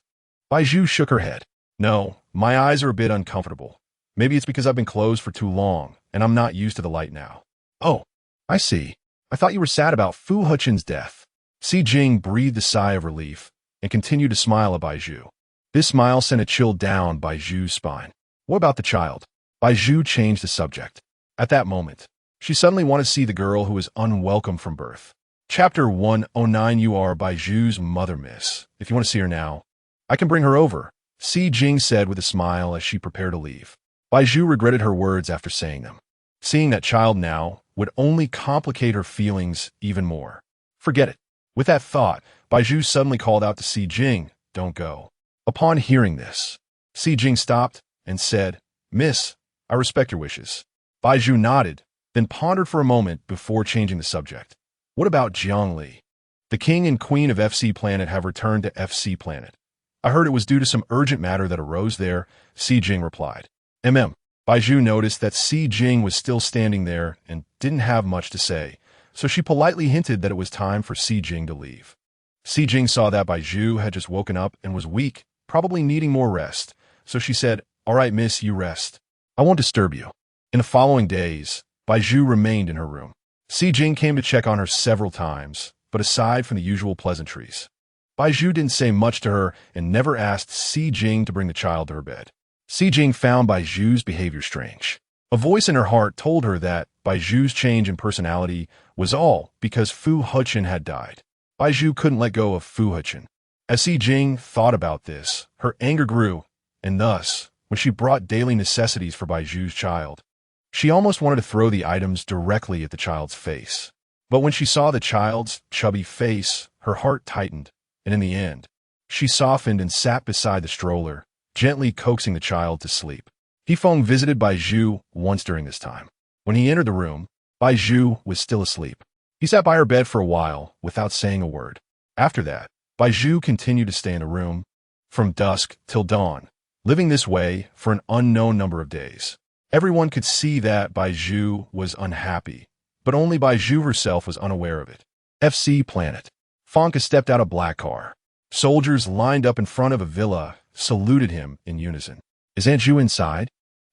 Bai Zhu shook her head. "No, my eyes are a bit uncomfortable. Maybe it's because I've been closed for too long, and I'm not used to the light now." "Oh, I see. I thought you were sad about Fu Hechen's death." Si Jing breathed a sigh of relief and continued to smile at Bai Zhu. This smile sent a chill down Bai Zhu's spine. "What about the child?" Bai Zhu changed the subject. At that moment, she suddenly wanted to see the girl who was unwelcome from birth. Chapter 109. "You are Bai Zhu's mother, miss. If you want to see her now, I can bring her over," Si Jing said with a smile as she prepared to leave. Bai Zhu regretted her words after saying them. Seeing that child now would only complicate her feelings even more. Forget it. With that thought, Bai Zhu suddenly called out to Si Jing, "Don't go." Upon hearing this, Si Jing stopped and said, "Miss, I respect your wishes." Bai Zhu nodded, then pondered for a moment before changing the subject. "What about Jiangli? The king and queen of FC Planet have returned to FC Planet. I heard it was due to some urgent matter that arose there," Si Jing replied. Bai Zhu noticed that Si Jing was still standing there and didn't have much to say, so she politely hinted that it was time for Si Jing to leave. Si Jing saw that Bai Zhu had just woken up and was weak, probably needing more rest, so she said, "All right, miss, you rest. I won't disturb you." In the following days, Bai Zhu remained in her room. Si Jing came to check on her several times, but aside from the usual pleasantries, Bai Zhu didn't say much to her and never asked Si Jing to bring the child to her bed. Si Jing found Bai Zhu's behavior strange. A voice in her heart told her that Bai Zhu's change in personality was all because Fu Hechen had died. Bai Zhu couldn't let go of Fu Hechen. As Si Jing thought about this, her anger grew, and thus, when she brought daily necessities for Bai Zhu's child, she almost wanted to throw the items directly at the child's face. But when she saw the child's chubby face, her heart tightened, and in the end, she softened and sat beside the stroller, gently coaxing the child to sleep. Fu Feng visited Bai Zhu once during this time. When he entered the room, Bai Zhu was still asleep. He sat by her bed for a while without saying a word. After that, Bai Zhu continued to stay in the room from dusk till dawn, living this way for an unknown number of days. Everyone could see that Bai Zhu was unhappy, but only Bai Zhu herself was unaware of it. FC Planet. Fonka stepped out of a black car. Soldiers lined up in front of a villa saluted him in unison. Is Aunt Zhu inside?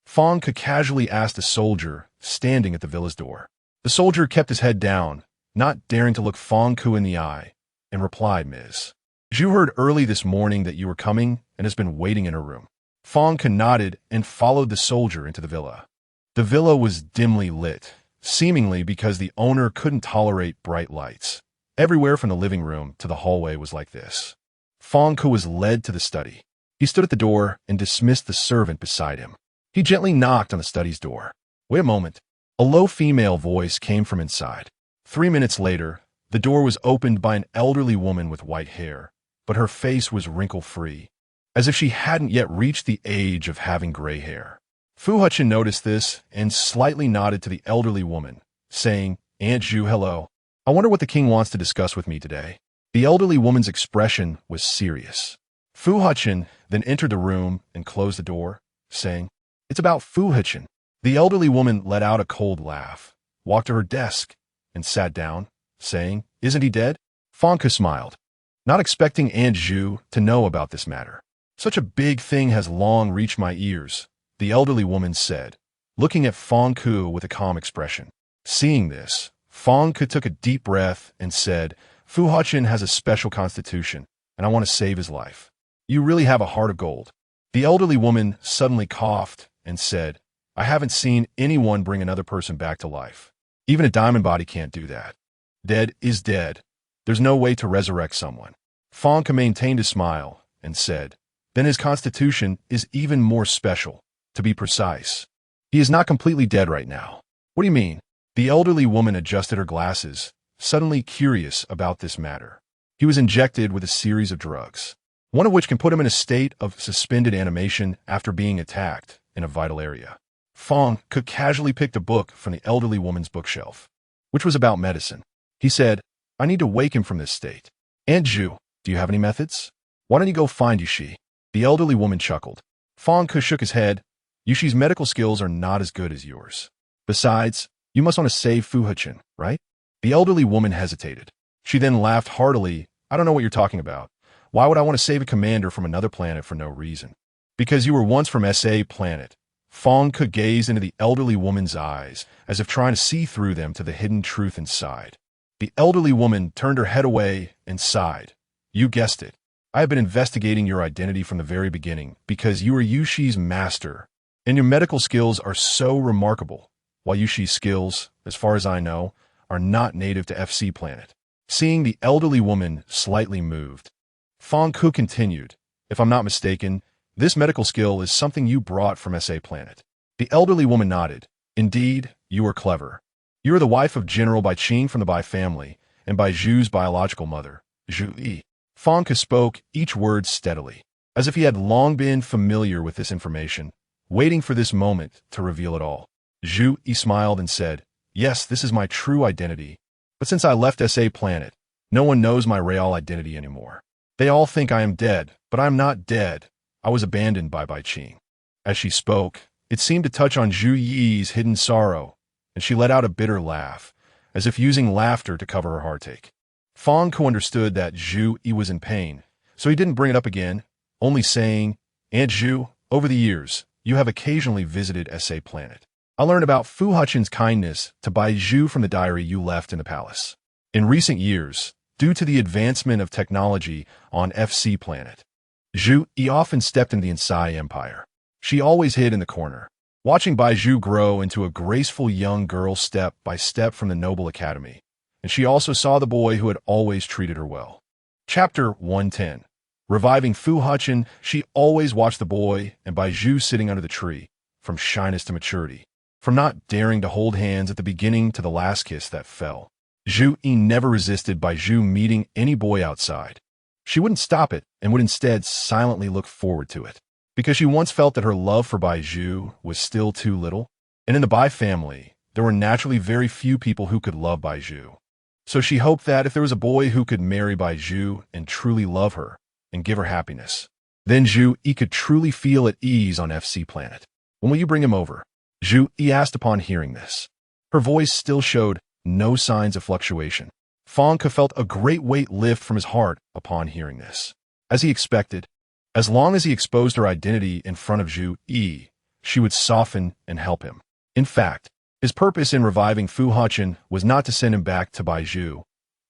Fonka casually asked a soldier standing at the villa's door. The soldier kept his head down, not daring to look Fonka in the eye, and replied, Ms. Zhu heard early this morning that you were coming and has been waiting in her room. Fonka nodded and followed the soldier into the villa. The villa was dimly lit, seemingly because the owner couldn't tolerate bright lights. Everywhere from the living room to the hallway was like this. Fonka was led to the study. He stood at the door and dismissed the servant beside him. He gently knocked on the study's door. Wait a moment. A low female voice came from inside. 3 minutes later, the door was opened by an elderly woman with white hair, but her face was wrinkle-free, as if she hadn't yet reached the age of having gray hair. Fu Hechen noticed this and slightly nodded to the elderly woman, saying, Aunt Zhu, hello. I wonder what the king wants to discuss with me today. The elderly woman's expression was serious. Fu Hechen then entered the room and closed the door, saying, It's about Fu Hechen. The elderly woman let out a cold laugh, walked to her desk, and sat down, saying, Isn't he dead? Fonka smiled, not expecting Aunt Zhu to know about this matter. Such a big thing has long reached my ears, the elderly woman said, looking at Fonka with a calm expression. Seeing this, Fonka took a deep breath and said, Fu Hechen has a special constitution, and I want to save his life. You really have a heart of gold. The elderly woman suddenly coughed and said, I haven't seen anyone bring another person back to life. Even a diamond body can't do that. Dead is dead. There's no way to resurrect someone. Fonka maintained a smile and said, Then his constitution is even more special. To be precise, he is not completely dead right now. What do you mean? The elderly woman adjusted her glasses, suddenly curious about this matter. He was injected with a series of drugs, one of which can put him in a state of suspended animation after being attacked in a vital area. Fong could casually pick a book from the elderly woman's bookshelf, which was about medicine. He said, I need to wake him from this state. Aunt Zhu, do you have any methods? Why don't you go find Yushi? The elderly woman chuckled. Fong shook his head. Yushi's medical skills are not as good as yours. Besides, you must want to save Fu Hechen, right? The elderly woman hesitated. She then laughed heartily. I don't know what you're talking about. Why would I want to save a commander from another planet for no reason? Because you were once from SA planet. Fong gazed into the elderly woman's eyes, as if trying to see through them to the hidden truth inside. The elderly woman turned her head away and sighed. You guessed it. I have been investigating your identity from the very beginning because you are Yushi's master, and your medical skills are so remarkable, while Yushi's skills, as far as I know, are not native to FC planet. Seeing the elderly woman slightly moved, Fong continued, If I'm not mistaken, this medical skill is something you brought from SA planet. The elderly woman nodded. Indeed, you are clever. You are the wife of General Bai Qing from the Bai family, and Bai Zhu's biological mother, Zhu Yi. Fong spoke each word steadily, as if he had long been familiar with this information, waiting for this moment to reveal it all. Zhu Yi smiled and said, Yes, this is my true identity, but since I left SA planet, no one knows my real identity anymore. They all think I am dead, but I am not dead. I was abandoned by Bai Qing. As she spoke, it seemed to touch on Zhu Yi's hidden sorrow, and she let out a bitter laugh, as if using laughter to cover her heartache. Fong understood that Zhu Yi was in pain, so he didn't bring it up again, only saying, Aunt Zhu, over the years, you have occasionally visited SA planet. I learned about Fu Hechen's kindness to Bai Zhu from the diary you left in the palace. In recent years, due to the advancement of technology on FC planet. Zhu Yi often stepped into the Insai Empire. She always hid in the corner, watching Bai Zhu grow into a graceful young girl step by step from the Noble Academy. And she also saw the boy who had always treated her well. Chapter 110. Reviving Fu Hechen, she always watched the boy and Bai Zhu sitting under the tree, from shyness to maturity, from not daring to hold hands at the beginning to the last kiss that fell. Zhu Yi never resisted Bai Zhu meeting any boy outside. She wouldn't stop it and would instead silently look forward to it, because she once felt that her love for Bai Zhu was still too little. And in the Bai family, there were naturally very few people who could love Bai Zhu. So she hoped that if there was a boy who could marry Bai Zhu and truly love her and give her happiness, then Zhu Yi could truly feel at ease on FC planet. When will you bring him over? Zhu Yi asked upon hearing this. Her voice still showed no signs of fluctuation. Fang Ke felt a great weight lift from his heart upon hearing this. As he expected, as long as he exposed her identity in front of Zhu Yi, she would soften and help him. In fact, his purpose in reviving Fu Hechen was not to send him back to Bai Zhu,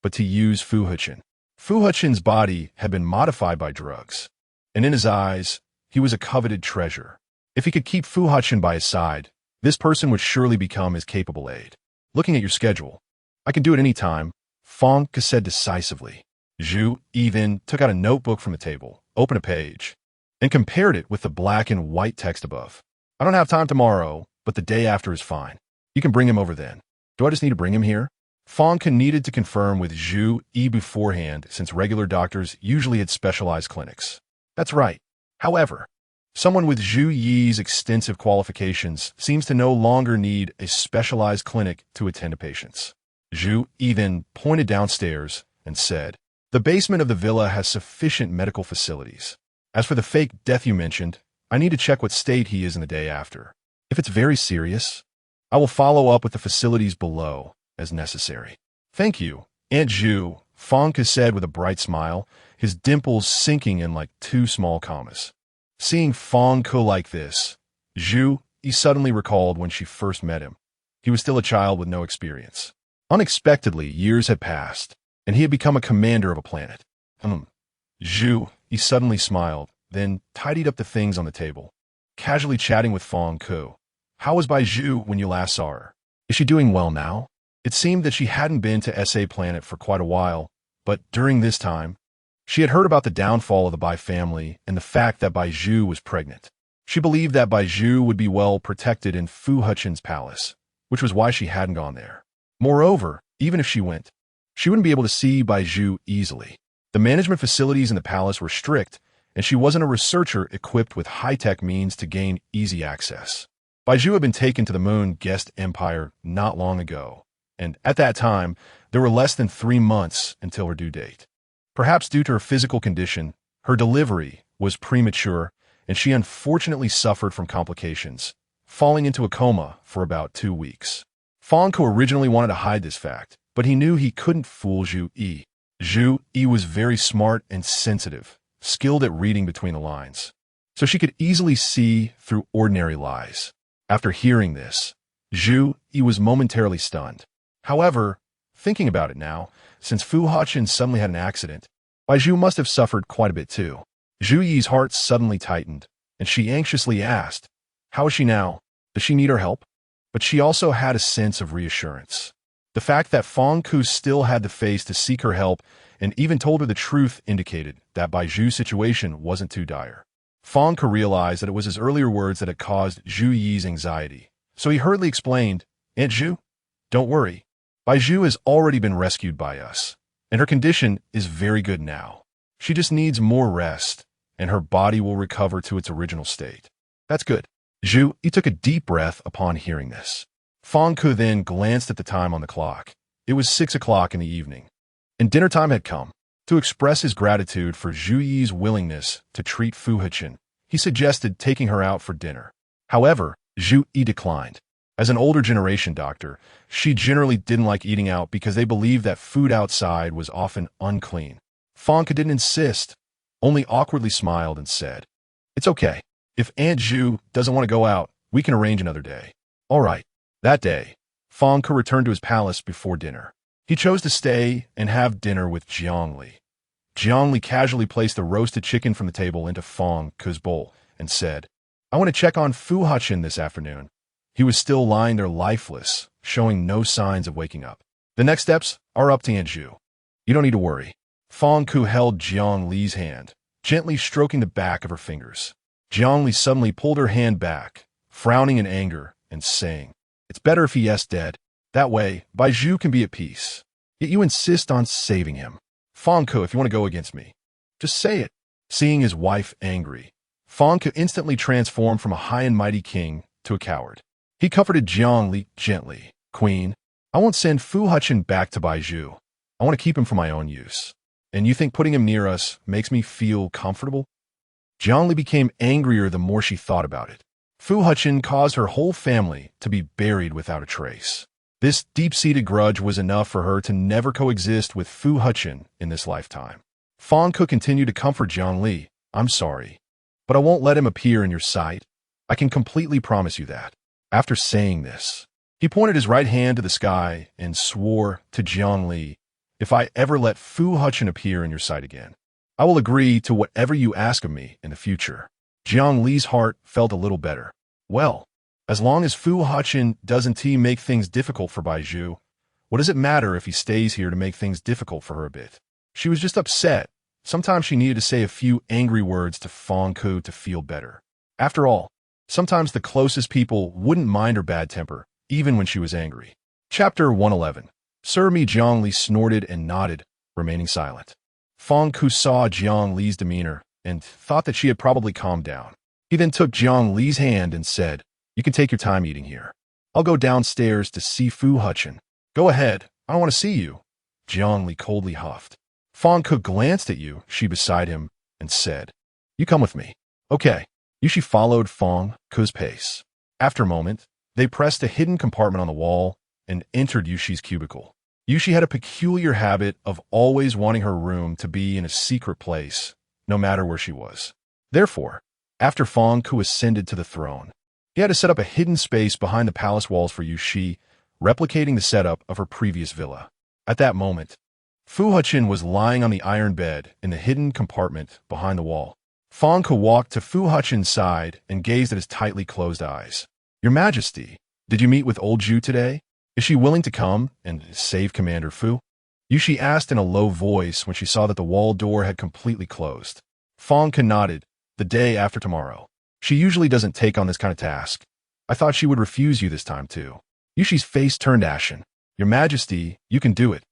but to use Fu Hechen. Fu Hechen's body had been modified by drugs, and in his eyes, he was a coveted treasure. If he could keep Fu Hechen by his side, this person would surely become his capable aide. Looking at your schedule, I can do it any time, Fang Ke said decisively. Zhu Yi then took out a notebook from the table, opened a page, and compared it with the black and white text above. I don't have time tomorrow, but the day after is fine. You can bring him over then. Do I just need to bring him here? Fang Ke needed to confirm with Zhu Yi beforehand, since regular doctors usually had specialized clinics. That's right. However, someone with Zhu Yi's extensive qualifications seems to no longer need a specialized clinic to attend to patients. Zhu Yi then pointed downstairs and said, the basement of the villa has sufficient medical facilities. As for the fake death you mentioned, I need to check what state he is in the day after. If it's very serious, I will follow up with the facilities below as necessary. Thank you, Aunt Zhu, Fang Ke said with a bright smile, his dimples sinking in like two small commas. Seeing Fang Ke like this, Zhu Yi suddenly recalled when she first met him. He was still a child with no experience. Unexpectedly, years had passed, and he had become a commander of a planet. Zhu Yi suddenly smiled, then tidied up the things on the table, casually chatting with Fang Ke. How was Bai Zhu when you last saw her? Is she doing well now? It seemed that she hadn't been to SA planet for quite a while, but during this time, she had heard about the downfall of the Bai family and the fact that Bai Zhu was pregnant. She believed that Bai Zhu would be well protected in Fu Hechen's palace, which was why she hadn't gone there. Moreover, even if she went, she wouldn't be able to see Bai Zhu easily. The management facilities in the palace were strict, and she wasn't a researcher equipped with high-tech means to gain easy access. Bai Zhu had been taken to the Moon Guest Empire not long ago, and at that time, there were less than 3 months until her due date. Perhaps due to her physical condition, her delivery was premature, and she unfortunately suffered from complications, falling into a coma for about 2 weeks. Fang Ke originally wanted to hide this fact, but he knew he couldn't fool Zhu Yi. Zhu Yi was very smart and sensitive, skilled at reading between the lines, so she could easily see through ordinary lies. After hearing this, Zhu Yi was momentarily stunned. However, thinking about it now, since Fu Hechen suddenly had an accident, Bai Zhu must have suffered quite a bit too. Zhu Yi's heart suddenly tightened, and she anxiously asked, how is she now? Does she need our help? But she also had a sense of reassurance. The fact that Fang Ke still had the face to seek her help and even told her the truth indicated that Bai Zhu's situation wasn't too dire. Fang Ke realized that it was his earlier words that had caused Zhu Yi's anxiety, so he hurriedly explained, Aunt Zhu, don't worry. Bai Zhu has already been rescued by us, and her condition is very good now. She just needs more rest, and her body will recover to its original state. That's good. Zhu Yi took a deep breath upon hearing this. Fang Ke then glanced at the time on the clock. It was 6 o'clock in the evening, and dinner time had come. To express his gratitude for Zhu Yi's willingness to treat Fu Hechen, he suggested taking her out for dinner. However, Zhu Yi declined. As an older generation doctor, she generally didn't like eating out because they believed that food outside was often unclean. Fang Ke didn't insist, only awkwardly smiled and said, it's okay. If Aunt Zhu doesn't want to go out, we can arrange another day. All right. That day, Fang Ke returned to his palace before dinner. He chose to stay and have dinner with Jiangli. Jiangli casually placed the roasted chicken from the table into Fang Ke's bowl and said, "I want to check on Fu Hechen this afternoon." He was still lying there lifeless, showing no signs of waking up. "The next steps are up to Aunt Zhu. You don't need to worry." Fang Ke held Jiangli's hand, gently stroking the back of her fingers. Jiangli suddenly pulled her hand back, frowning in anger and saying, "It's better if he is dead. That way, Bai Zhu can be at peace. Yet you insist on saving him. Fang Ke, if you want to go against me, just say it." Seeing his wife angry, Fang Ke instantly transformed from a high and mighty king to a coward. He comforted Jiangli gently. "Queen, I won't send Fu Hechen back to Bai Zhu. I want to keep him for my own use. And you think putting him near us makes me feel comfortable?" Jiangli became angrier the more she thought about it. Fu Hechen caused her whole family to be buried without a trace. This deep-seated grudge was enough for her to never coexist with Fu Hechen in this lifetime. Fang Ke continued to comfort Jiangli. "I'm sorry, but I won't let him appear in your sight. I can completely promise you that." After saying this, he pointed his right hand to the sky and swore to Jiangli, "If I ever let Fu Hechen appear in your sight again, I will agree to whatever you ask of me in the future." Jiangli's heart felt a little better. Well, as long as Fu Hechen doesn't make things difficult for Bai Zhu, what does it matter if he stays here to make things difficult for her a bit? She was just upset. Sometimes she needed to say a few angry words to Fang Ke to feel better. After all, sometimes the closest people wouldn't mind her bad temper, even when she was angry. Chapter 111. Sir Mi Jiangli snorted and nodded, remaining silent. Fang Ke saw Jiangli's demeanor and thought that she had probably calmed down. He then took Jiangli's hand and said, "You can take your time eating here. I'll go downstairs to see Fu Hechen." "Go ahead. I don't want to see you," Jiangli coldly huffed. Fang Ke glanced at She beside him and said, "You come with me." "Okay." She followed Fang Ke's pace. After a moment, they pressed a hidden compartment on the wall and entered She's cubicle. She had a peculiar habit of always wanting her room to be in a secret place, no matter where she was. Therefore, after Fang Ke ascended to the throne, he had to set up a hidden space behind the palace walls for She, replicating the setup of her previous villa. At that moment, Fu Hechen was lying on the iron bed in the hidden compartment behind the wall. Fang Ke walked to Fu Hechen's side and gazed at his tightly closed eyes. "Your Majesty, did you meet with old Zhu today? Is she willing to come and save Commander Fu?" She asked in a low voice when she saw that the wall door had completely closed. Fang Ke nodded. "The day after tomorrow. She usually doesn't take on this kind of task. I thought she would refuse you this time too." Yushi's face turned ashen. "Your Majesty, you can do it."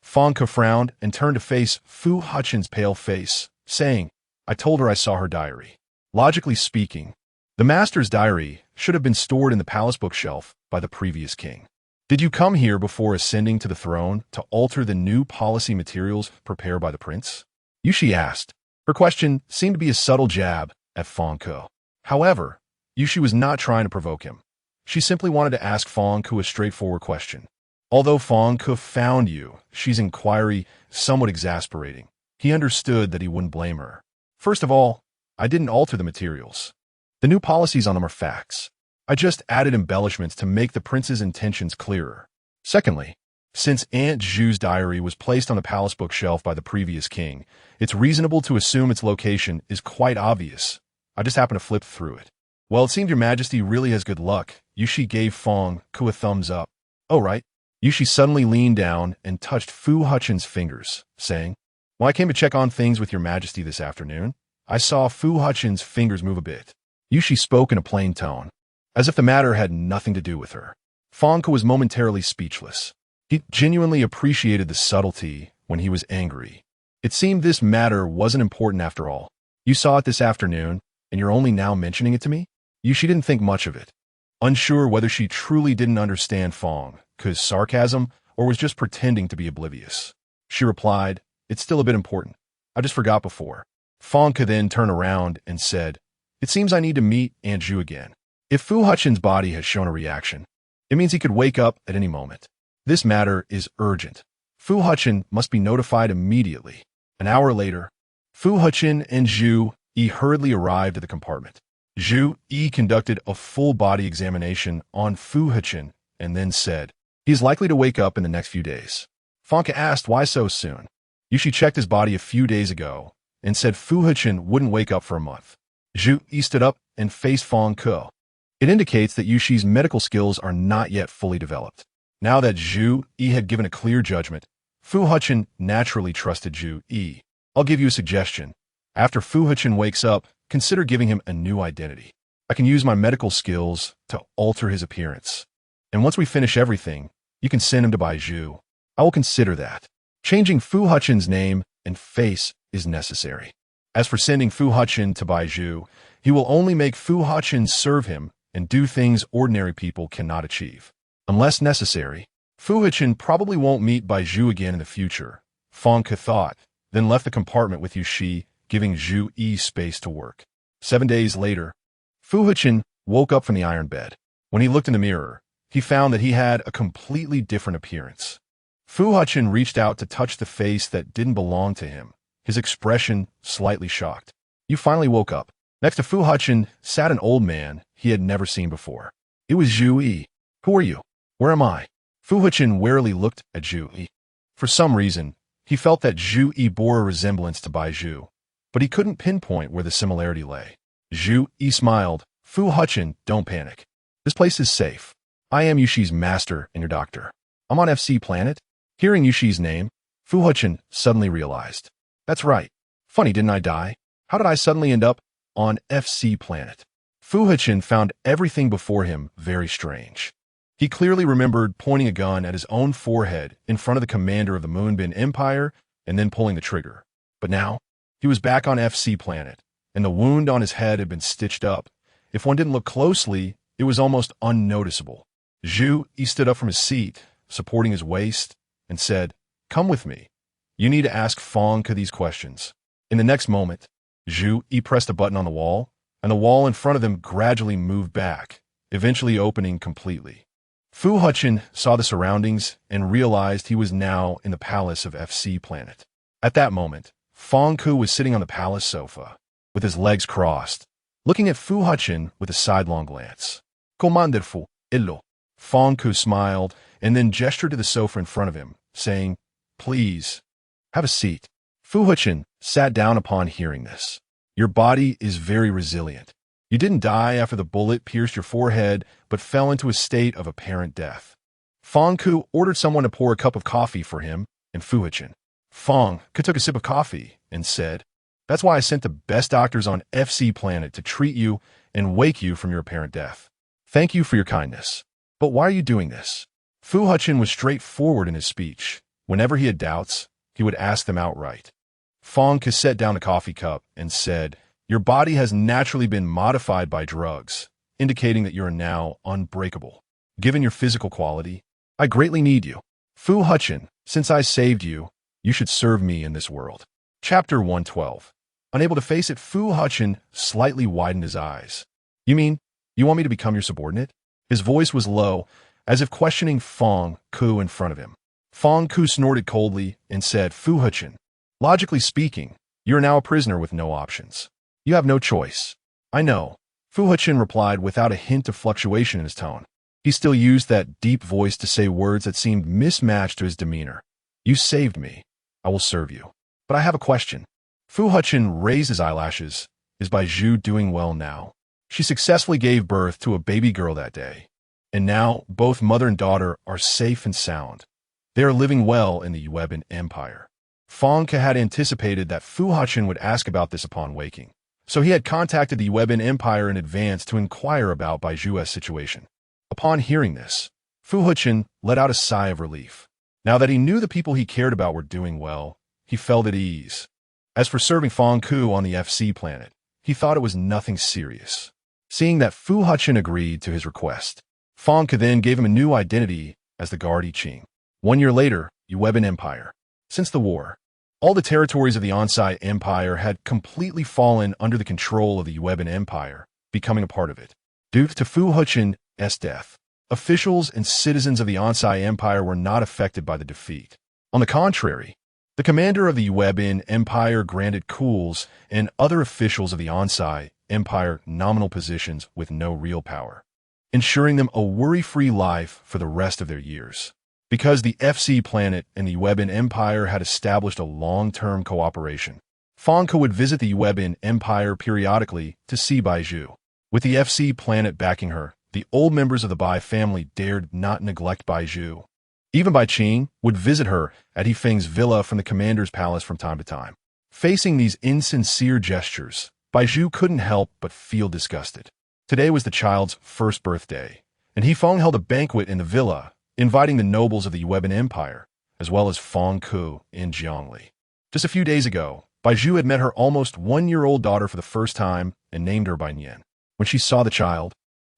Fang Ke frowned and turned to face Fu Hechen's pale face, saying, "I told her I saw her diary." Logically speaking, the master's diary should have been stored in the palace bookshelf by the previous king. "Did you come here before ascending to the throne to alter the new policy materials prepared by the prince?" Yushi asked. Her question seemed to be a subtle jab at Fang Ke. However, Yushi was not trying to provoke him. She simply wanted to ask Fang Ke a straightforward question. Although Fang Ke found She's inquiry somewhat exasperating, he understood that he wouldn't blame her. "First of all, I didn't alter the materials. The new policies on them are facts. I just added embellishments to make the prince's intentions clearer. Secondly, since Aunt Zhu's diary was placed on the palace bookshelf by the previous king, it's reasonable to assume its location is quite obvious. I just happened to flip through it." "Well, it seems your Majesty really has good luck." Yushi gave Fang Ke a thumbs up. "Oh, right." Yushi suddenly leaned down and touched Fu Hechen's fingers, saying, "Well, I came to check on things with your Majesty this afternoon." I saw Fu Hechen's fingers move a bit. Yushi spoke in a plain tone, as if the matter had nothing to do with her. Fang Ke was momentarily speechless. He genuinely appreciated the subtlety when he was angry. It seemed this matter wasn't important after all. "You saw it this afternoon, and you're only now mentioning it to me?" Yushi didn't think much of it, unsure whether she truly didn't understand Fang Ke's sarcasm or was just pretending to be oblivious. She replied, "It's still a bit important. I just forgot before." Fang Ke then turned around and said, "It seems I need to meet Aunt Zhu again. If Fu Hechen's body has shown a reaction, it means he could wake up at any moment. This matter is urgent. Fu Hechen must be notified immediately." An hour later, Fu Hechen and Zhu hurriedly arrived at the compartment. Zhu conducted a full-body examination on Fu Hechen and then said, "He is likely to wake up in the next few days." Fonka asked why so soon. Yushi checked his body a few days ago and said Fu Hechen wouldn't wake up for a month. Zhu Yi stood up and faced Fonka. It indicates that Yushi's medical skills are not yet fully developed. Now that Zhu Yi had given a clear judgment, Fu Hechen naturally trusted Zhu Yi. I'll give you a suggestion. After Fu Hechen wakes up, consider giving him a new identity. I can use my medical skills to alter his appearance. And once we finish everything, you can send him to Bai Zhu. I will consider that. Changing Fu Hechen's name and face is necessary. As for sending Fu Hechen to Bai Zhu, he will only make Fu Hechen serve him and do things ordinary people cannot achieve. Unless necessary, Fu Hechen probably won't meet Bai Zhu again in the future, Fonka thought, then left the compartment with Yushi, giving Zhu Yi space to work. 7 days later, Fu Hechen woke up from the iron bed. When he looked in the mirror, he found that he had a completely different appearance. Fu Hechen reached out to touch the face that didn't belong to him, his expression slightly shocked. You finally woke up. Next to Fu Hechen sat an old man he had never seen before. It was Zhu Yi. Who are you? Where am I? Fu Hechen warily looked at Zhu Yi. For some reason, he felt that Zhu Yi bore a resemblance to Bai Zhu, but he couldn't pinpoint where the similarity lay. Zhu Yi smiled. Fu Hechen, don't panic. This place is safe. I am Yushi's master and your doctor. I'm on FC planet. Hearing Yushi's name, Fu Hechen suddenly realized. That's right. Funny, didn't I die? How did I suddenly end up on FC planet? Fu Hechen found everything before him very strange. He clearly remembered pointing a gun at his own forehead in front of the commander of the Moonbin Empire and then pulling the trigger. But now, he was back on FC planet, and the wound on his head had been stitched up. If one didn't look closely, it was almost unnoticeable. Zhu Yi stood up from his seat, supporting his waist, and said, "Come with me. You need to ask Fonka these questions." In the next moment, Zhu Yi pressed a button on the wall, and the wall in front of them gradually moved back, eventually opening completely. Fu Hechen saw the surroundings and realized he was now in the palace of FC planet. At that moment, Fonka was sitting on the palace sofa, with his legs crossed, looking at Fu Hechen with a sidelong glance. "COMMANDOR. Fonka smiled and then gestured to the sofa in front of him, saying, "Please, have a seat." Fu Hechen sat down upon hearing this. "Your body is very resilient. You didn't die after the bullet pierced your forehead, but fell into a state of apparent death." Fonka ordered someone to pour a cup of coffee for him and Fu Hechen. Fonka took a sip of coffee and said, "That's why I sent the best doctors on FC planet to treat you and wake you from your apparent death. Thank you for your kindness. But why are you doing this?" Fu Hechen was straightforward in his speech. Whenever he had doubts, he would ask them outright. Fonka set down the coffee cup and said, "Your body has naturally been modified by drugs, indicating that you are now unbreakable. Given your physical quality, I greatly need you. Fu Hechen, since I saved you, you should serve me in this world." Chapter 112. Unable to face it, Fu Hechen slightly widened his eyes. You want me to become your subordinate?" His voice was low, as if questioning Fonka in front of him. Fonka snorted coldly and said, "Fu Hechen, logically speaking, you are now a prisoner with no options. You have no choice." "I know," Fu Hechen replied without a hint of fluctuation in his tone. He still used that deep voice to say words that seemed mismatched to his demeanor. "You saved me. I will serve you. But I have a question." Fu Hechen raised his eyelashes. "Is Bai Zhu doing well now? She successfully gave birth to a baby girl that day, and now both mother and daughter are safe and sound. They are living well in the Yuebin Empire." Fonka had anticipated that Fu Hechen would ask about this upon waking, so he had contacted the Yuebin Empire in advance to inquire about Bai Zhu's situation. Upon hearing this, Fu Hechen let out a sigh of relief. Now that he knew the people he cared about were doing well, he felt at ease. As for serving Fonka on the FC planet, he thought it was nothing serious. Seeing that Fu Hechen agreed to his request, Fonka then gave him a new identity as the Guard I Ching. 1 year later, Yuebin Empire. Since the war, all the territories of the Onsai Empire had completely fallen under the control of the Yuebin Empire, becoming a part of it. Due to Fu Hechen's death, officials and citizens of the Onsai Empire were not affected by the defeat. On the contrary, the commander of the Yuebin Empire granted Kuls and other officials of the Onsai Empire nominal positions with no real power, ensuring them a worry-free life for the rest of their years. because the FC planet and the Yuebin Empire had established a long-term cooperation. Fangke would visit the Yuebin Empire periodically to see Bai Zhu. With the FC planet backing her, the old members of the Bai family dared not neglect Bai Zhu. Even Bai Qing would visit her at Yifeng's villa from the commander's palace from time to time. Facing these insincere gestures, Bai Zhu couldn't help but feel disgusted. Today was the child's first birthday, and Yifeng held a banquet in the villa, inviting the nobles of the Yuebin Empire, as well as Fangke and Jiangli. Just a few days ago, Bai Zhu had met her almost one-year-old daughter for the first time and named her Bai Nian. When she saw the child,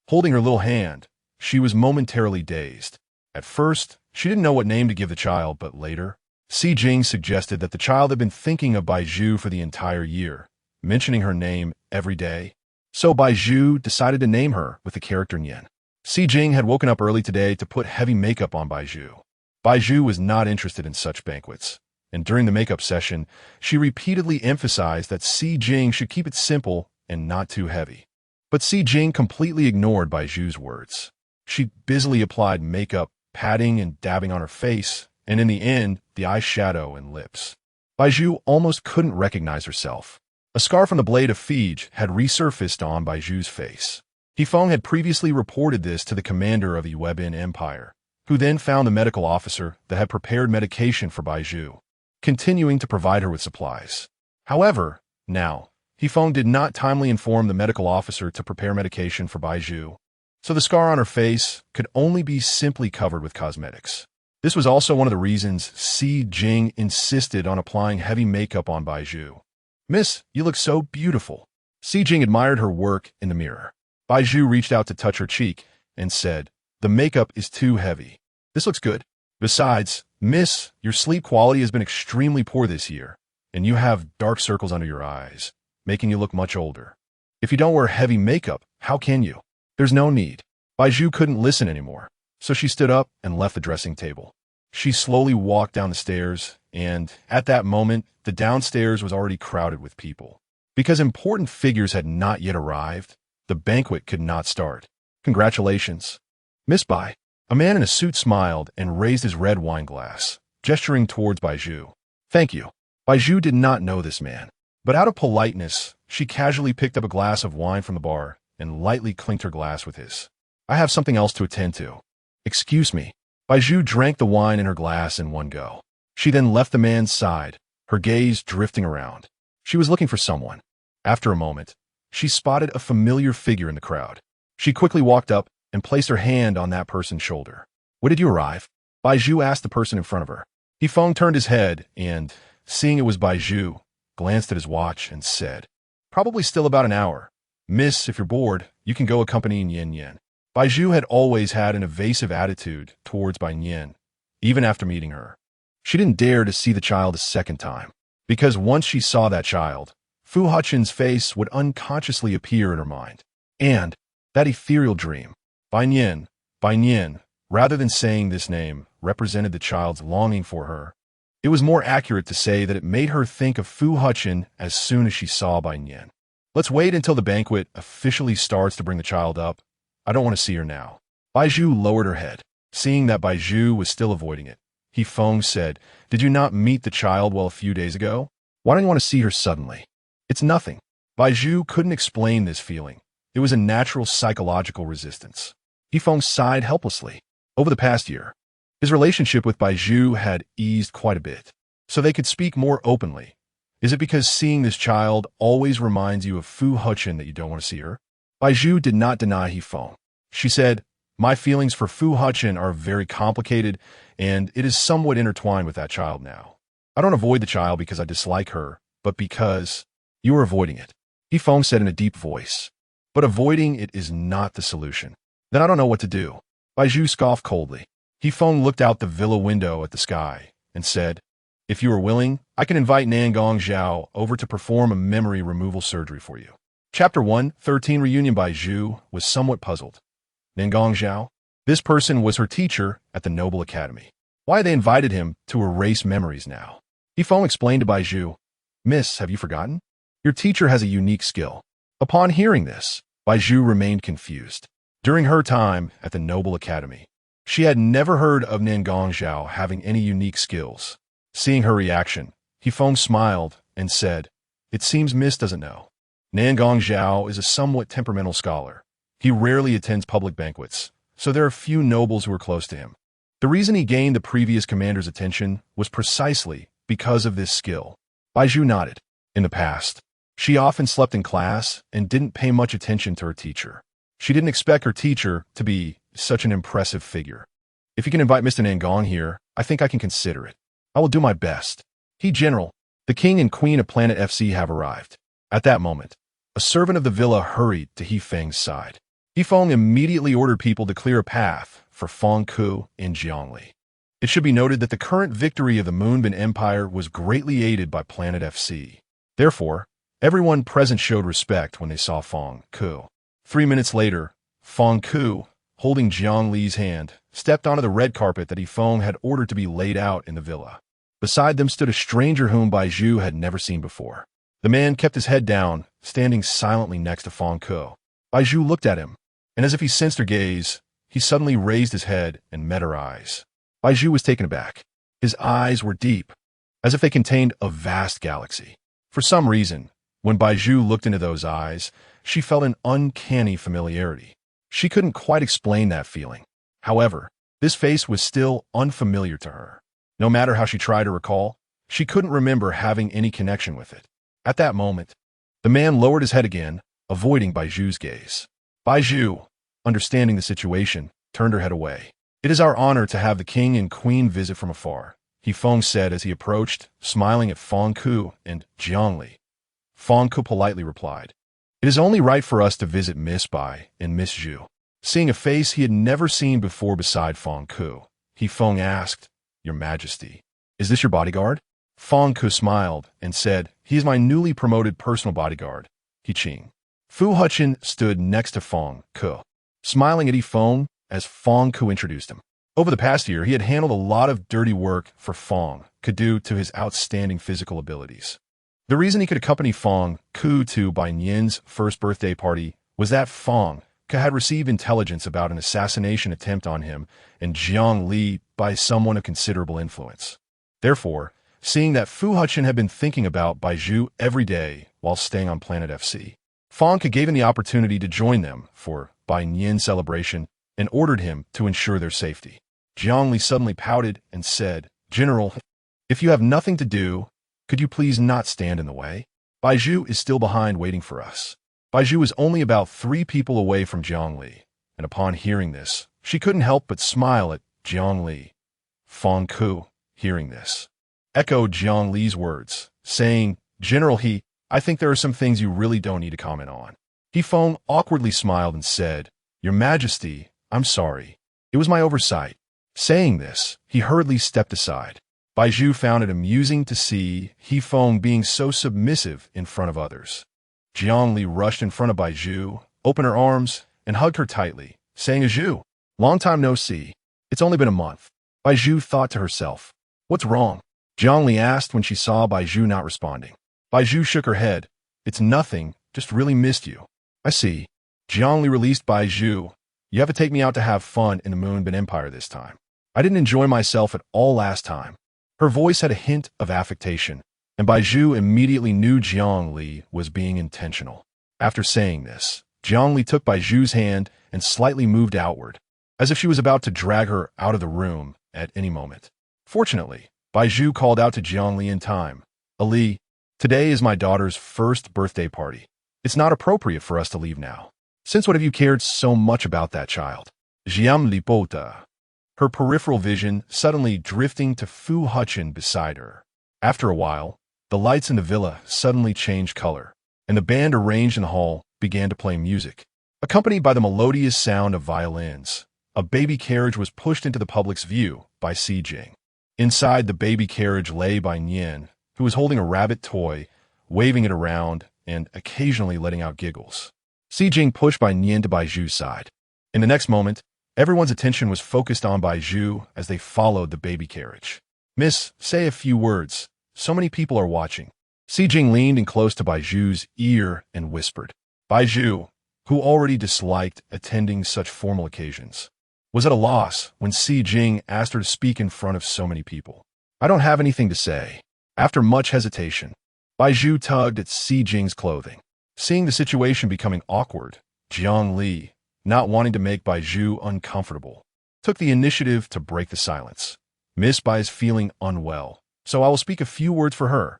holding her little hand, she was momentarily dazed. At first, she didn't know what name to give the child, but later, Si Jing suggested that the child had been thinking of Bai Zhu for the entire year, mentioning her name every day. So Bai Zhu decided to name her with the character Nian. Si Jing had woken up early today to put heavy makeup on Bai Zhu. Bai Zhu was not interested in such banquets, and during the makeup session, she repeatedly emphasized that Si Jing should keep it simple and not too heavy. But Si Jing completely ignored Bai Zhu's words. She busily applied makeup, patting and dabbing on her face, and in the end, the eyeshadow and lips. Bai Zhu almost couldn't recognize herself. A scar from the blade of Fige had resurfaced on Bai Zhu's face. Yifeng had previously reported this to the commander of the Yuebin Empire, who then found the medical officer that had prepared medication for Bai Zhu, continuing to provide her with supplies. However, now, Yifeng did not timely inform the medical officer to prepare medication for Bai Zhu, so the scar on her face could only be simply covered with cosmetics. This was also one of the reasons Si Jing insisted on applying heavy makeup on Bai Zhu. "Miss, you look so beautiful." Si Jing admired her work in the mirror. Bai Zhu reached out to touch her cheek and said, "The makeup is too heavy. This looks good. Besides, miss, your sleep quality has been extremely poor this year, and you have dark circles under your eyes, making you look much older. If you don't wear heavy makeup, how can you?" "There's no need." Bai Zhu couldn't listen anymore, so she stood up and left the dressing table. She slowly walked down the stairs, and at that moment, the downstairs was already crowded with people. Because important figures had not yet arrived, the banquet could not start. "Congratulations, Miss Bai." A man in a suit smiled and raised his red wine glass, gesturing towards Bai Zhu. "Thank you." Bai Zhu did not know this man, but out of politeness, she casually picked up a glass of wine from the bar and lightly clinked her glass with his. "I have something else to attend to." "Excuse me." Bai Zhu drank the wine in her glass in one go. She then left the man's side, her gaze drifting around. She was looking for someone. After a moment, she spotted a familiar figure in the crowd. She quickly walked up and placed her hand on that person's shoulder. "When did you arrive?" Bai Zhu asked the person in front of her. Yifeng turned his head and, seeing it was Bai Zhu, glanced at his watch and said, "Probably still about an hour. Miss, if you're bored, you can go accompanying Yin Yin." Bai Zhu had always had an evasive attitude towards Bai Nian, even after meeting her. She didn't dare to see the child a second time, because once she saw that child, Fu Hechen's face would unconsciously appear in her mind. And that ethereal dream, Bai Nian, rather than saying this name, represented the child's longing for her. It was more accurate to say that it made her think of Fu Hechen as soon as she saw Bai Nian. "Let's wait until the banquet officially starts to bring the child up. I don't want to see her now." Bai Zhu lowered her head. Seeing that Bai Zhu was still avoiding it, Yifeng said, "Did you not meet the child well a few days ago? Why don't you want to see her suddenly?" "It's nothing." Bai Zhu couldn't explain this feeling. It was a natural psychological resistance. Yifeng sighed helplessly. Over the past year, his relationship with Bai Zhu had eased quite a bit, so they could speak more openly. "Is it because seeing this child always reminds you of Fu Hechen that you don't want to see her?" Bai Zhu did not deny Yifeng. She said, "My feelings for Fu Hechen are very complicated, and it is somewhat intertwined with that child now. I don't avoid the child because I dislike her, but because you are avoiding it," Yifeng said in a deep voice. "But avoiding it is not the solution. Then I don't know what to do." Bai Zhu scoffed coldly. Yifeng looked out the villa window at the sky and said, "If you are willing, I can invite Nangong Zhao over to perform a memory removal surgery for you." Chapter 1:13 Reunion. Bai Zhu was somewhat puzzled. Nangong Zhao? This person was her teacher at the Noble Academy. Why had they invited him to erase memories now? Yifeng explained to Bai Zhu, "Miss, have you forgotten? Your teacher has a unique skill." Upon hearing this, Bai Zhu remained confused. During her time at the Noble Academy, She had never heard of Nangong Zhao having any unique skills. Seeing her reaction, He Feng smiled and said, "It seems Miss doesn't know. Nangong Zhao is a somewhat temperamental scholar. He rarely attends public banquets, so there are few nobles who are close to him. The reason he gained the previous commander's attention was precisely because of this skill." Bai Zhu nodded. In the past, she often slept in class and didn't pay much attention to her teacher. She didn't expect her teacher to be such an impressive figure. "If you can invite Mr. Nangong here, I think I can consider it. I will do my best." General, the king and queen of planet FC have arrived. At that moment, a servant of the villa hurried to He Feng's side. He Feng immediately ordered people to clear a path for Feng Ku and Jiangli. It should be noted that the current victory of the Moonbin Empire was greatly aided by planet FC. Therefore, everyone present showed respect when they saw Feng Ku. 3 minutes later, Feng Ku, holding Jiangli's hand, stepped onto the red carpet that He Feng had ordered to be laid out in the villa. Beside them stood a stranger whom Bai Zhu had never seen before. The man kept his head down, standing silently next to Feng Ku. Bai Zhu looked at him, and as if he sensed her gaze, he suddenly raised his head and met her eyes. Bai Zhu was taken aback. His eyes were deep, as if they contained a vast galaxy. For some reason, when Bai Zhu looked into those eyes, she felt an uncanny familiarity. She couldn't quite explain that feeling. However, this face was still unfamiliar to her. No matter how she tried to recall, she couldn't remember having any connection with it. At that moment, the man lowered his head again, avoiding Bai Zhu's gaze. Bai Zhu, understanding the situation, turned her head away. "It is our honor to have the king and queen visit from afar," He Feng said as he approached, smiling at Feng Ku and Jiangli. Feng Ku politely replied, "It is only right for us to visit Miss Bai and Miss Zhu." Seeing a face he had never seen before beside Feng Ku, He Feng asked, "Your Majesty, is this your bodyguard?" Feng Ku smiled and said, "He is my newly promoted personal bodyguard, He Qing." Fu Hechen stood next to Feng Ku, smiling at He Feng as Feng Ku introduced him. Over the past year, he had handled a lot of dirty work for Feng Ku due to his outstanding physical abilities. The reason he could accompany Feng Ku to Bai Nian's first birthday party was that Feng Ku had received intelligence about an assassination attempt on him and Jiang Li by someone of considerable influence. Therefore, seeing that Fu Hechen had been thinking about Bai Zhu every day while staying on planet FC, Feng Ku gave him the opportunity to join them for Bai Nian celebration and ordered him to ensure their safety. Jiang Li suddenly pouted and said, "General, if you have nothing to do, could you please not stand in the way? Bai Zhu is still behind waiting for us." Bai Zhu was only about 3 people away from Jiang Li, and upon hearing this, she couldn't help but smile at Jiang Li. Feng Ku, hearing this, echoed Jiang Li's words, saying, "General He, I think there are some things you really don't need to comment on." He Feng awkwardly smiled and said, "Your Majesty, I'm sorry. It was my oversight." Saying this, he hurriedly stepped aside. Bai Zhu found it amusing to see He Feng being so submissive in front of others. Jiang Li rushed in front of Bai Zhu, opened her arms, and hugged her tightly, saying, "Zhu, long time no see. It's only been a month." Bai Zhu thought to herself, "What's wrong?" Jiang Li asked when she saw Bai Zhu not responding. Bai Zhu shook her head. "It's nothing, just really missed you." "I see." Jiang Li released Bai Zhu. "You have to take me out to have fun in the Moonbin Empire this time. I didn't enjoy myself at all last time." Her voice had a hint of affectation, and Bai Zhu immediately knew Jiang Li was being intentional. After saying this, Jiang Li took Bai Zhu's hand and slightly moved outward, as if she was about to drag her out of the room at any moment. Fortunately, Bai Zhu called out to Jiang Li in time, "Ali, today is my daughter's first birthday party. It's not appropriate for us to leave now. Since what have you cared so much about that child?" Jiang Li Bota, her peripheral vision suddenly drifting to Fu Hechen beside her. After a while, the lights in the villa suddenly changed color, and the band arranged in the hall began to play music. Accompanied by the melodious sound of violins, a baby carriage was pushed into the public's view by Xi Jing. Inside the baby carriage lay Bai Nian, who was holding a rabbit toy, waving it around and occasionally letting out giggles. Xi Jing pushed Bai Nian to Bai Zhu's side. In the next moment, everyone's attention was focused on Bai Zhu as they followed the baby carriage. "Miss, say a few words. So many people are watching." Xi Jing leaned in close to Bai Zhu's ear and whispered. Bai Zhu, who already disliked attending such formal occasions, was at a loss when Si Jing asked her to speak in front of so many people. I don't have anything to say. After much hesitation, Bai Zhu tugged at Si Jing's clothing. Seeing the situation becoming awkward, Jiang Li, not wanting to make Bai Zhu uncomfortable, took the initiative to break the silence. Miss Bai is feeling unwell, so I will speak a few words for her.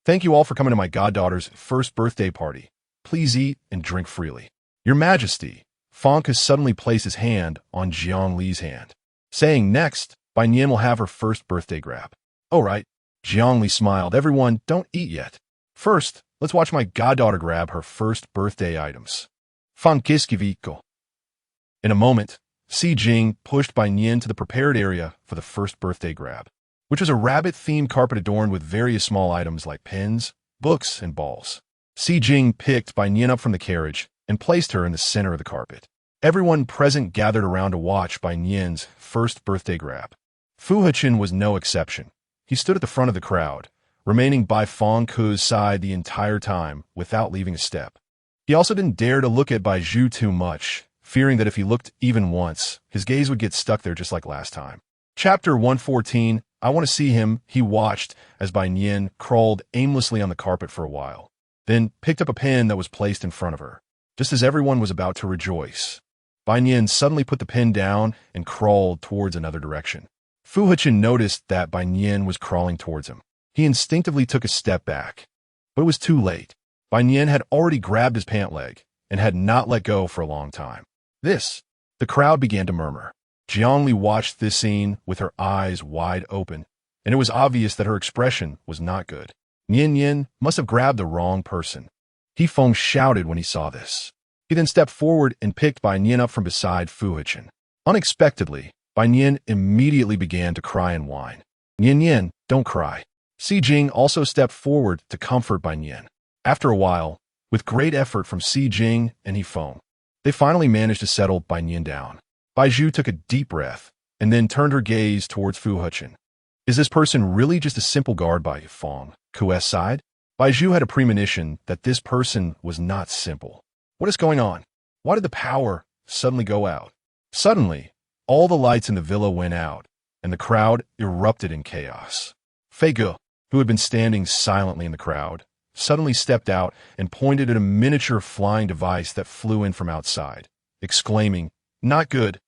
Thank you all for coming to my goddaughter's first birthday party. Please eat and drink freely. Your Majesty, Fong has suddenly placed his hand on Jiang Li's hand, saying next, Bai Nian will have her first birthday grab. Oh right. Jiang Li smiled. Everyone, don't eat yet. First, let's watch my goddaughter grab her first birthday items. Fong Kiskiviko. In a moment, Si Jing pushed Bai Nian to the prepared area for the first birthday grab, which was a rabbit-themed carpet adorned with various small items like pens, books, and balls. Si Jing picked Bai Nian up from the carriage and placed her in the center of the carpet. Everyone present gathered around to watch Bai Nian's first birthday grab. Fu Hechen was no exception. He stood at the front of the crowd, remaining by Fong Ku's side the entire time without leaving a step. He also didn't dare to look at Bai Zhu too much, fearing that if he looked even once, his gaze would get stuck there just like last time. Chapter 114, I want to see him. He watched as Bai Nian crawled aimlessly on the carpet for a while, then picked up a pen that was placed in front of her. Just as everyone was about to rejoice, Bai Nian suddenly put the pen down and crawled towards another direction. Fu Hechen noticed that Bai Nian was crawling towards him. He instinctively took a step back, but it was too late. Bai Nian had already grabbed his pant leg and had not let go for a long time. The crowd began to murmur. Jiang Li watched this scene with her eyes wide open, and it was obvious that her expression was not good. Nian Nian must have grabbed the wrong person. He Feng shouted when he saw this. He then stepped forward and picked Bai Nian up from beside Fu Hechen. Unexpectedly, Bai Nian immediately began to cry and whine. Nian Nian, don't cry. Si Jing also stepped forward to comfort Bai Nian. After a while, with great effort from Si Jing and He Feng, they finally managed to settle Bai Nian down. Bai Zhu took a deep breath and then turned her gaze towards Fu Hechen. Is this person really just a simple guard by Fong Ku's side? Bai Zhu had a premonition that this person was not simple. What is going on? Why did the power suddenly go out? Suddenly, all the lights in the villa went out, and the crowd erupted in chaos. FAKED, who had been standing silently in the crowd, suddenly stepped out and pointed at a miniature flying device that flew in from outside, exclaiming, "Not good.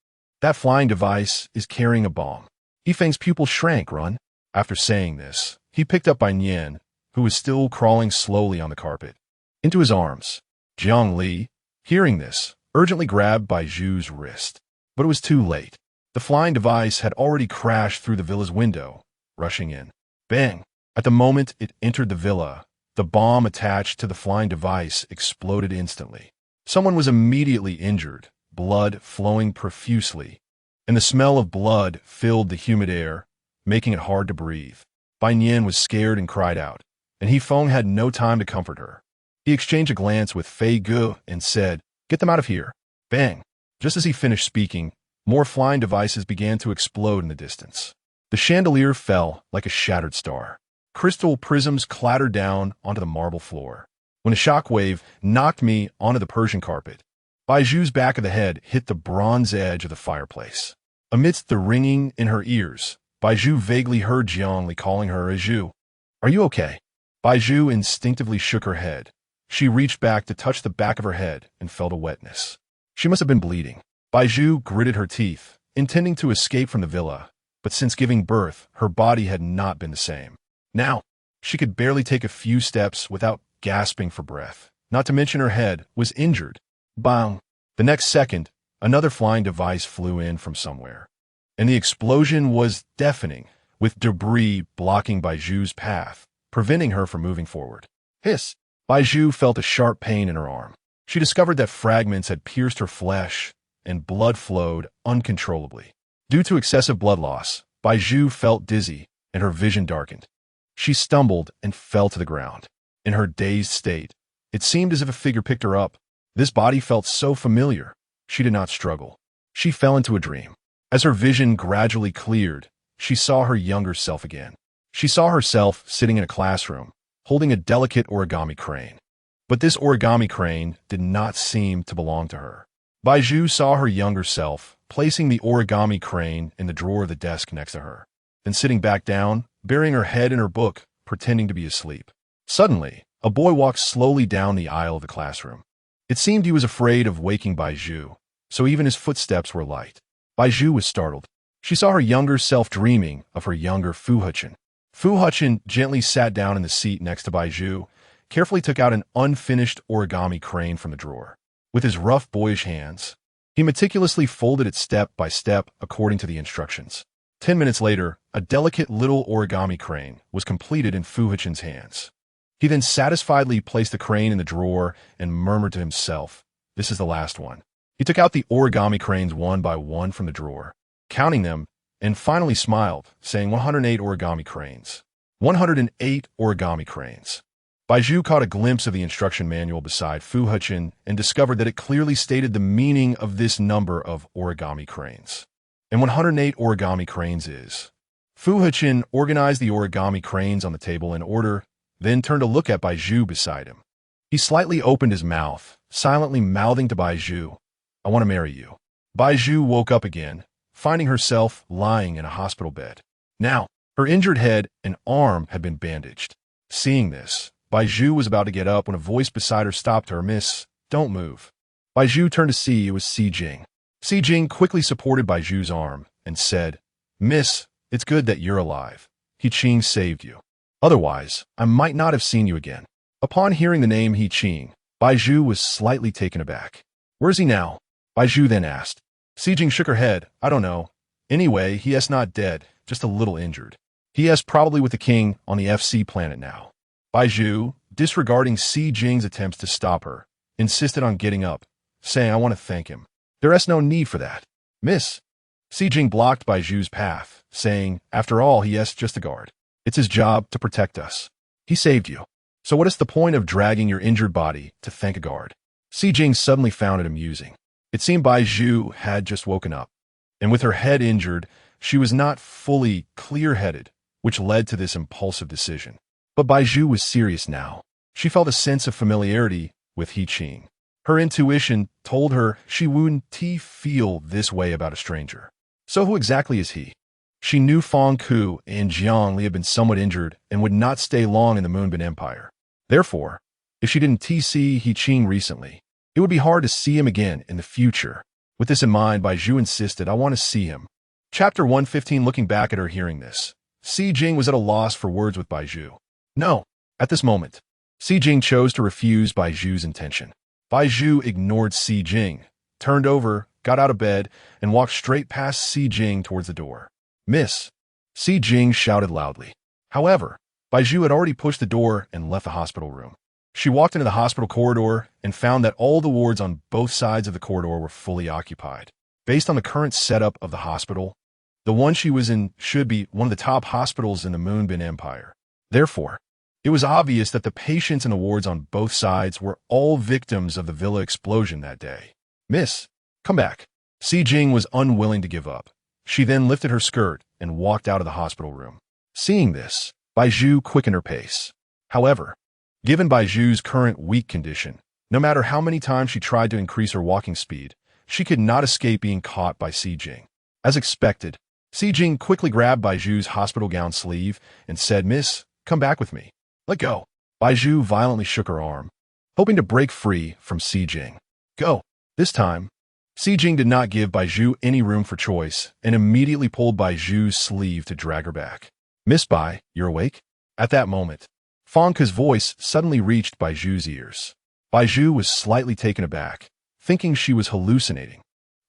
That flying device is carrying a bomb." Yifeng's pupil shrank, run. After saying this, he picked up Bai Nian, who was still crawling slowly on the carpet, into his arms. Jiang Li, hearing this, urgently grabbed Bai Zhu's wrist. But it was too late. The flying device had already crashed through the villa's window, rushing in. Bang! At the moment it entered the villa, the bomb attached to the flying device exploded instantly. Someone was immediately injured, blood flowing profusely, and the smell of blood filled the humid air, making it hard to breathe. Bai Nian was scared and cried out, and He Feng had no time to comfort her. He exchanged a glance with FAKED and said, "Get them out of here." Bang! Just as he finished speaking, more flying devices began to explode in the distance. The chandelier fell like a shattered star. Crystal prisms clattered down onto the marble floor. When a shockwave knocked me onto the Persian carpet, Bai Zhu's back of the head hit the bronze edge of the fireplace. Amidst the ringing in her ears, Bai Zhu vaguely heard Jiang Li calling her a Zhu. "Are you okay?" Bai Zhu instinctively shook her head. She reached back to touch the back of her head and felt a wetness. She must have been bleeding. Bai Zhu gritted her teeth, intending to escape from the villa, but since giving birth, her body had not been the same. Now, she could barely take a few steps without gasping for breath, not to mention her head was injured. Bang! The next second, another flying device flew in from somewhere, and the explosion was deafening, with debris blocking Bai Zhu's path, preventing her from moving forward. Hiss! Bai Zhu felt a sharp pain in her arm. She discovered that fragments had pierced her flesh, and blood flowed uncontrollably. Due to excessive blood loss, Bai Zhu felt dizzy, and her vision darkened. She stumbled and fell to the ground. In her dazed state, it seemed as if a figure picked her up. This body felt so familiar. She did not struggle. She fell into a dream. As her vision gradually cleared, she saw her younger self again. She saw herself sitting in a classroom, holding a delicate origami crane. But this origami crane did not seem to belong to her. Bai Zhu saw her younger self placing the origami crane in the drawer of the desk next to her, then sitting back down, burying her head in her book, pretending to be asleep. Suddenly, a boy walked slowly down the aisle of the classroom. It seemed he was afraid of waking Bai Zhu, so even his footsteps were light. Bai Zhu was startled. She saw her younger self dreaming of her younger Fu Hechen. Fu Hechen gently sat down in the seat next to Bai Zhu, carefully took out an unfinished origami crane from the drawer. With his rough, boyish hands, he meticulously folded it step by step according to the instructions. 10 minutes later, a delicate little origami crane was completed in Fu Hechen's hands. He then satisfiedly placed the crane in the drawer and murmured to himself, "This is the last one." He took out the origami cranes one by one from the drawer, counting them, and finally smiled, saying 108 origami cranes. 108 origami cranes. Bai Zhu caught a glimpse of the instruction manual beside Fu Hechen and discovered that it clearly stated the meaning of this number of origami cranes. And 108 origami cranes is. Fu Hechen organized the origami cranes on the table in order, then turned to look at Bai Zhu beside him. He slightly opened his mouth, silently mouthing to Bai Zhu, "I want to marry you." Bai Zhu woke up again, finding herself lying in a hospital bed. Now, her injured head and arm had been bandaged. Seeing this, Bai Zhu was about to get up when a voice beside her stopped her. "Miss, don't move." Bai Zhu turned to see it was Si Jing. Si Jing quickly supported Bai Zhu's arm and said, "Miss, it's good that you're alive. He Qing saved you. Otherwise, I might not have seen you again." Upon hearing the name He Qing, Bai Zhu was slightly taken aback. "Where is he now?" Bai Zhu then asked. Si Jing shook her head. "I don't know. Anyway, he is not dead, just a little injured. He is probably with the king on the FC planet now." Bai Zhu, disregarding Si Jing's attempts to stop her, insisted on getting up, saying, "I want to thank him. There is no need for that. Miss." Si Jing blocked Bai Zhu's path, saying, "After all, he is just a guard. It's his job to protect us. He saved you. So what is the point of dragging your injured body to thank a guard?" Si Jing suddenly found it amusing. It seemed Bai Zhu had just woken up, and with her head injured, she was not fully clear-headed, which led to this impulsive decision. But Bai Zhu was serious now. She felt a sense of familiarity with He Qing. Her intuition told her she wouldn't feel this way about a stranger. So who exactly is he? She knew Fong Ku and Jiang Li had been somewhat injured and would not stay long in the Moonbin Empire. Therefore, if she didn't see He Qing recently, it would be hard to see him again in the future. With this in mind, Bai Zhu insisted, "I want to see him." Chapter 115. Looking back at her hearing this, Si Jing was at a loss for words with Bai Zhu. No, at this moment, Si Jing chose to refuse Bai Zhu's intention. Bai Zhu ignored Si Jing, turned over, got out of bed, and walked straight past Si Jing towards the door. "Miss!" Si Jing shouted loudly. However, Bai Zhu had already pushed the door and left the hospital room. She walked into the hospital corridor and found that all the wards on both sides of the corridor were fully occupied. Based on the current setup of the hospital, the one she was in should be one of the top hospitals in the Moonbin Empire. Therefore, it was obvious that the patients in the wards on both sides were all victims of the villa explosion that day. "Miss, come back." Si Jing was unwilling to give up. She then lifted her skirt and walked out of the hospital room. Seeing this, Bai Zhu quickened her pace. However, given Bai Zhu's current weak condition, no matter how many times she tried to increase her walking speed, she could not escape being caught by Si Jing. As expected, Si Jing quickly grabbed Bai Zhu's hospital gown sleeve and said, "Miss, come back with me. Let go." Bai Zhu violently shook her arm, hoping to break free from Si Jing. "Go." This time, Si Jing did not give Bai Zhu any room for choice and immediately pulled Bai Zhu's sleeve to drag her back. "Miss Bai, you're awake?" At that moment, Fong Ke's voice suddenly reached Bai Zhu's ears. Bai Zhu was slightly taken aback, thinking she was hallucinating.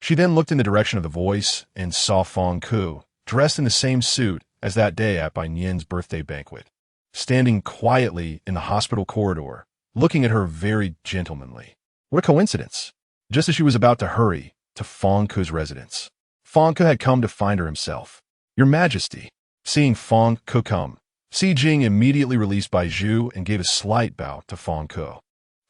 She then looked in the direction of the voice and saw Fong Ke, dressed in the same suit as that day at Bai Nian's birthday banquet, standing quietly in the hospital corridor, looking at her very gentlemanly. What a coincidence! Just as she was about to hurry to Fong Ke's residence, Fong Ke had come to find her himself. "Your Majesty." Seeing Fong Ke come, Si Jing immediately released Bai Zhu and gave a slight bow to Fong Ke.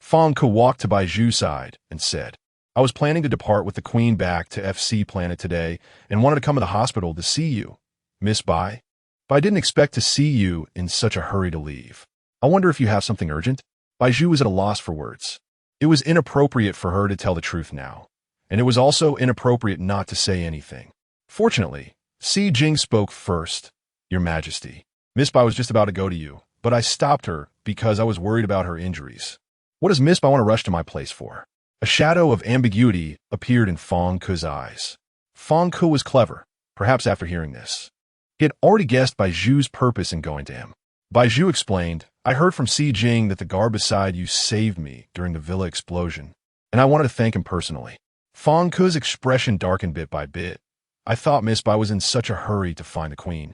Fong Ke walked to Bai Zhu's side and said, "I was planning to depart with the Queen back to FC planet today and wanted to come to the hospital to see you, Miss Bai. But I didn't expect to see you in such a hurry to leave. I wonder if you have something urgent?" Bai Zhu was at a loss for words. It was inappropriate for her to tell the truth now, and it was also inappropriate not to say anything. Fortunately, Si Jing spoke first. Your Majesty, Miss Bai was just about to go to you, but I stopped her because I was worried about her injuries. What does Miss Bai want to rush to my place for? A shadow of ambiguity appeared in Fang Ke's eyes. Fang Ke was clever, perhaps after hearing this. He had already guessed Bai Zhu's purpose in going to him. Bai Zhu explained, I heard from Si Jing that the guard beside you saved me during the villa explosion, and I wanted to thank him personally. Fang Ke's expression darkened bit by bit. I thought Miss Bai was in such a hurry to find the queen,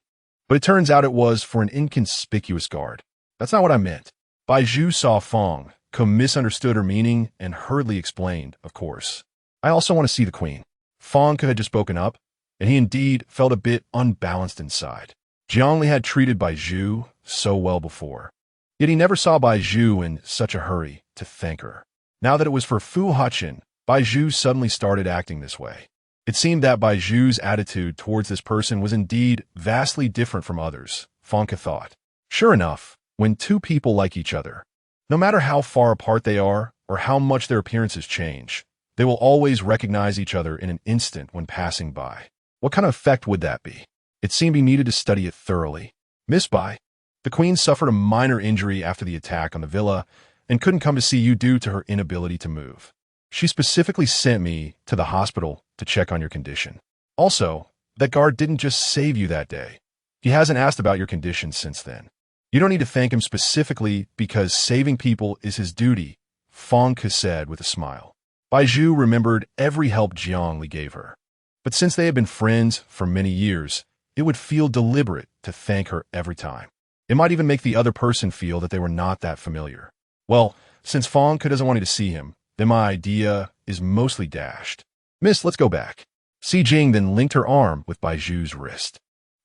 but it turns out it was for an inconspicuous guard. That's not what I meant. Bai Zhu saw Fang Ke misunderstood her meaning and hurriedly explained, of course. I also want to see the queen. Fang Ke had just spoken up, and he indeed felt a bit unbalanced inside. Jiangli had treated Bai Zhu so well before, yet he never saw Bai Zhu in such a hurry to thank her. Now that it was for Fu Hechen, Bai Zhu suddenly started acting this way. It seemed that Bai Zhu's attitude towards this person was indeed vastly different from others, Fang Ke thought. Sure enough, when two people like each other, no matter how far apart they are or how much their appearances change, they will always recognize each other in an instant when passing by. What kind of effect would that be? It seemed he needed to study it thoroughly. Miss Bai, the queen suffered a minor injury after the attack on the villa and couldn't come to see you due to her inability to move. She specifically sent me to the hospital to check on your condition. Also, that guard didn't just save you that day. He hasn't asked about your condition since then. You don't need to thank him specifically because saving people is his duty, Fang Ke said with a smile. Bai Zhu remembered every help Jiangli gave her. But since they had been friends for many years, it would feel deliberate to thank her every time. It might even make the other person feel that they were not that familiar. Well, since Fang Ke doesn't want you to see him, then my idea is mostly dashed. Miss, let's go back. Si Jing then linked her arm with Bai Zhu's wrist.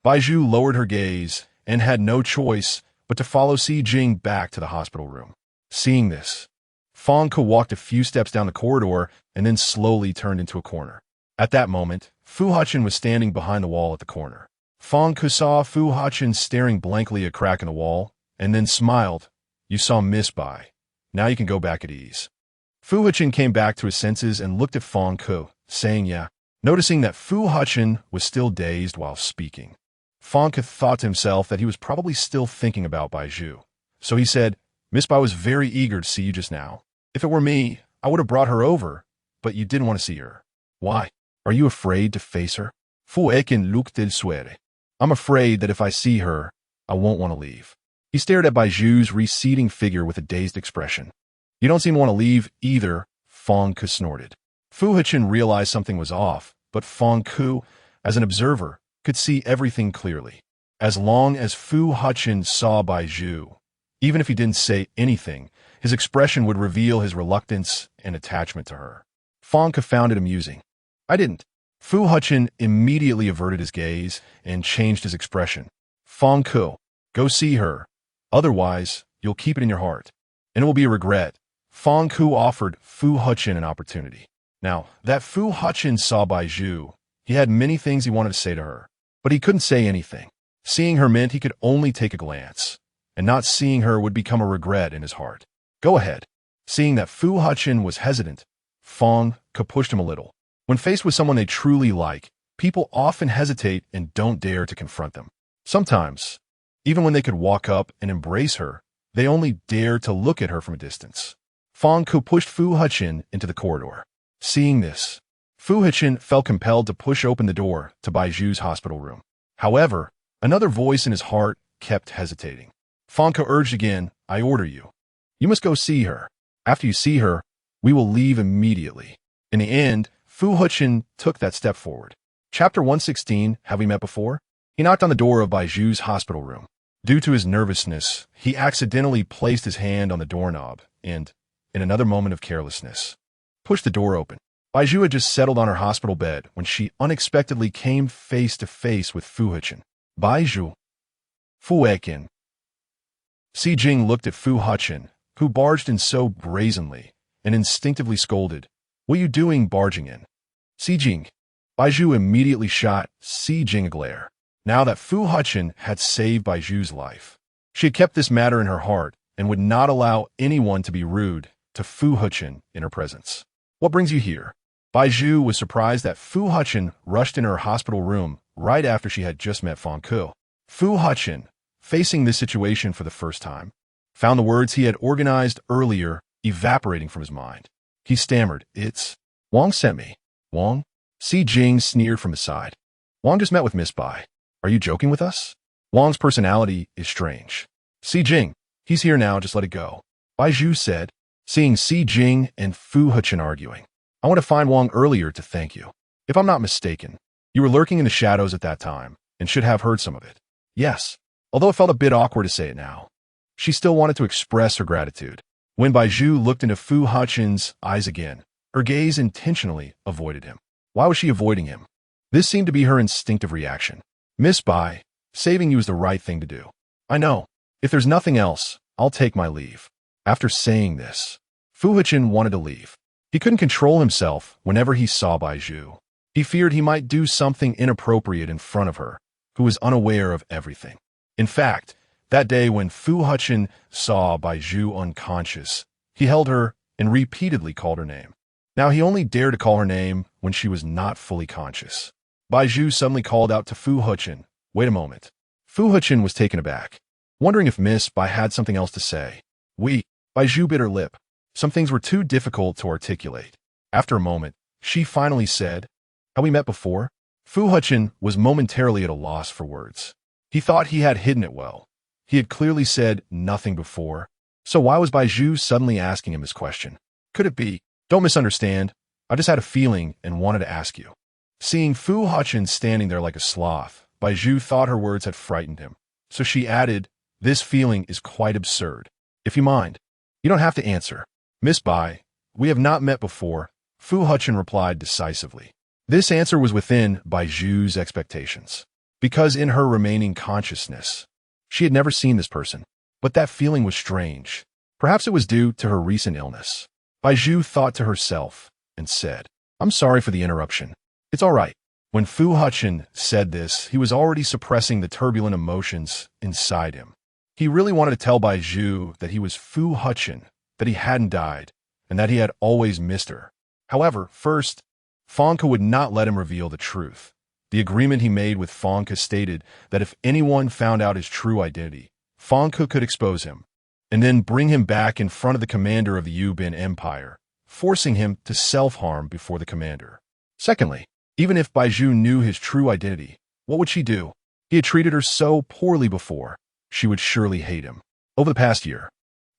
Bai Zhu lowered her gaze and had no choice but to follow Si Jing back to the hospital room. Seeing this, Fang Ke walked a few steps down the corridor and then slowly turned into a corner. At that moment, Fu Hechen was standing behind the wall at the corner. Fang Ke saw Fu Hechen staring blankly at a crack in the wall and then smiled. You saw Miss Bai. Now you can go back at ease. Fu Hechen came back to his senses and looked at Fang Ke, saying yeah, noticing that Fu Hechen was still dazed while speaking. Fang Ke thought to himself that he was probably still thinking about Bai Zhu. So he said, Miss Bai was very eager to see you just now. If it were me, I would have brought her over, but you didn't want to see her. Why? Are you afraid to face her? Fu Hechen looked el suere. I'm afraid that if I see her, I won't want to leave. He stared at Bai Zhu's receding figure with a dazed expression. You don't seem to want to leave either, Fang Ke snorted. Fu Hechen realized something was off, but Fang Ke, as an observer, could see everything clearly. As long as Fu Hechen saw Bai Zhu, even if he didn't say anything, his expression would reveal his reluctance and attachment to her. Fang Ke found it amusing. I didn't. Fu Hechen immediately averted his gaze and changed his expression. Fang Ke, go see her. Otherwise, you'll keep it in your heart, and it will be a regret. Fang Ke offered Fu Hechen an opportunity. Now, that Fu Hechen saw Bai Zhu, he had many things he wanted to say to her, but he couldn't say anything. Seeing her meant he could only take a glance, and not seeing her would become a regret in his heart. Go ahead. Seeing that Fu Hechen was hesitant, Fang Ke pushed him a little. When faced with someone they truly like, people often hesitate and don't dare to confront them. Sometimes, even when they could walk up and embrace her, they only dare to look at her from a distance. Fang Ke pushed Fu Hechen into the corridor. Seeing this, Fu Hechen felt compelled to push open the door to Bai Zhu's hospital room. However, another voice in his heart kept hesitating. Fang Ke urged again, I order you. You must go see her. After you see her, we will leave immediately. In the end, Fu Hechen took that step forward. Chapter 116, Have We Met Before? He knocked on the door of Bai Zhu's hospital room. Due to his nervousness, he accidentally placed his hand on the doorknob and, in another moment of carelessness, pushed the door open. Bai Zhu had just settled on her hospital bed when she unexpectedly came face to face with Fu Hechen. Bai Zhu. Fu Hechen. Si Jing looked at Fu Hechen, who barged in so brazenly, and instinctively scolded, What are you doing barging in? Si Jing. Bai Zhu immediately shot Si Jing a glare. Now that Fu Hechen had saved Bai Zhu's life, she had kept this matter in her heart and would not allow anyone to be rude to Fu Hechen in her presence. What brings you here? Bai Zhu was surprised that Fu Hechen rushed into her hospital room right after she had just met Fang Ke. Fu Hechen, facing this situation for the first time, found the words he had organized earlier evaporating from his mind. He stammered, "It's Wang sent me." "Wang?" Si Jing sneered from his side. "Wang just met with Miss Bai. Are you joking with us? Wang's personality is strange." "Si Jing, he's here now, just let it go," Bai Zhu said, seeing Si Jing and Fu Hechen arguing. "I want to find Wang earlier to thank you. If I'm not mistaken, you were lurking in the shadows at that time and should have heard some of it." "Yes," although it felt a bit awkward to say it now. She still wanted to express her gratitude. When Bai Zhu looked into Fu Hechen's eyes again, her gaze intentionally avoided him. Why was she avoiding him? This seemed to be her instinctive reaction. "Miss Bai, saving you is the right thing to do. I know. If there's nothing else, I'll take my leave." After saying this, Fu Hechen wanted to leave. He couldn't control himself whenever he saw Bai Zhu. He feared he might do something inappropriate in front of her, who was unaware of everything. In fact, that day when Fu Hechen saw Bai Zhu unconscious, he held her and repeatedly called her name. Now he only dared to call her name when she was not fully conscious. Bai Zhu suddenly called out to Fu Hechen, "Wait a moment." Fu Hechen was taken aback, wondering if Miss Bai had something else to say. Bai Zhu bit her lip. Some things were too difficult to articulate. After a moment, she finally said, "Have we met before?" Fu Hechen was momentarily at a loss for words. He thought he had hidden it well. He had clearly said nothing before. So why was Bai Zhu suddenly asking him this question? Could it be, "Don't misunderstand, I just had a feeling and wanted to ask you." Seeing Fu Hechen standing there like a sloth, Bai Zhu thought her words had frightened him. So she added, "This feeling is quite absurd. If you mind, you don't have to answer." "Miss Bai, we have not met before," Fu Hechen replied decisively. This answer was within Bai Zhu's expectations, because in her remaining consciousness, she had never seen this person. But that feeling was strange. Perhaps it was due to her recent illness. Bai Zhu thought to herself and said, "I'm sorry for the interruption. It's all right." When Fu Hechen said this, he was already suppressing the turbulent emotions inside him. He really wanted to tell Bai Zhu that he was Fu Hechen, that he hadn't died, and that he had always missed her. However, first, Fang Ke would not let him reveal the truth. The agreement he made with Fang Ke stated that if anyone found out his true identity, Fang Ke could expose him, and then bring him back in front of the commander of the Yu-Bin Empire, forcing him to self-harm before the commander. Secondly, even if Bai Zhu knew his true identity, what would she do? He had treated her so poorly before. She would surely hate him. Over the past year,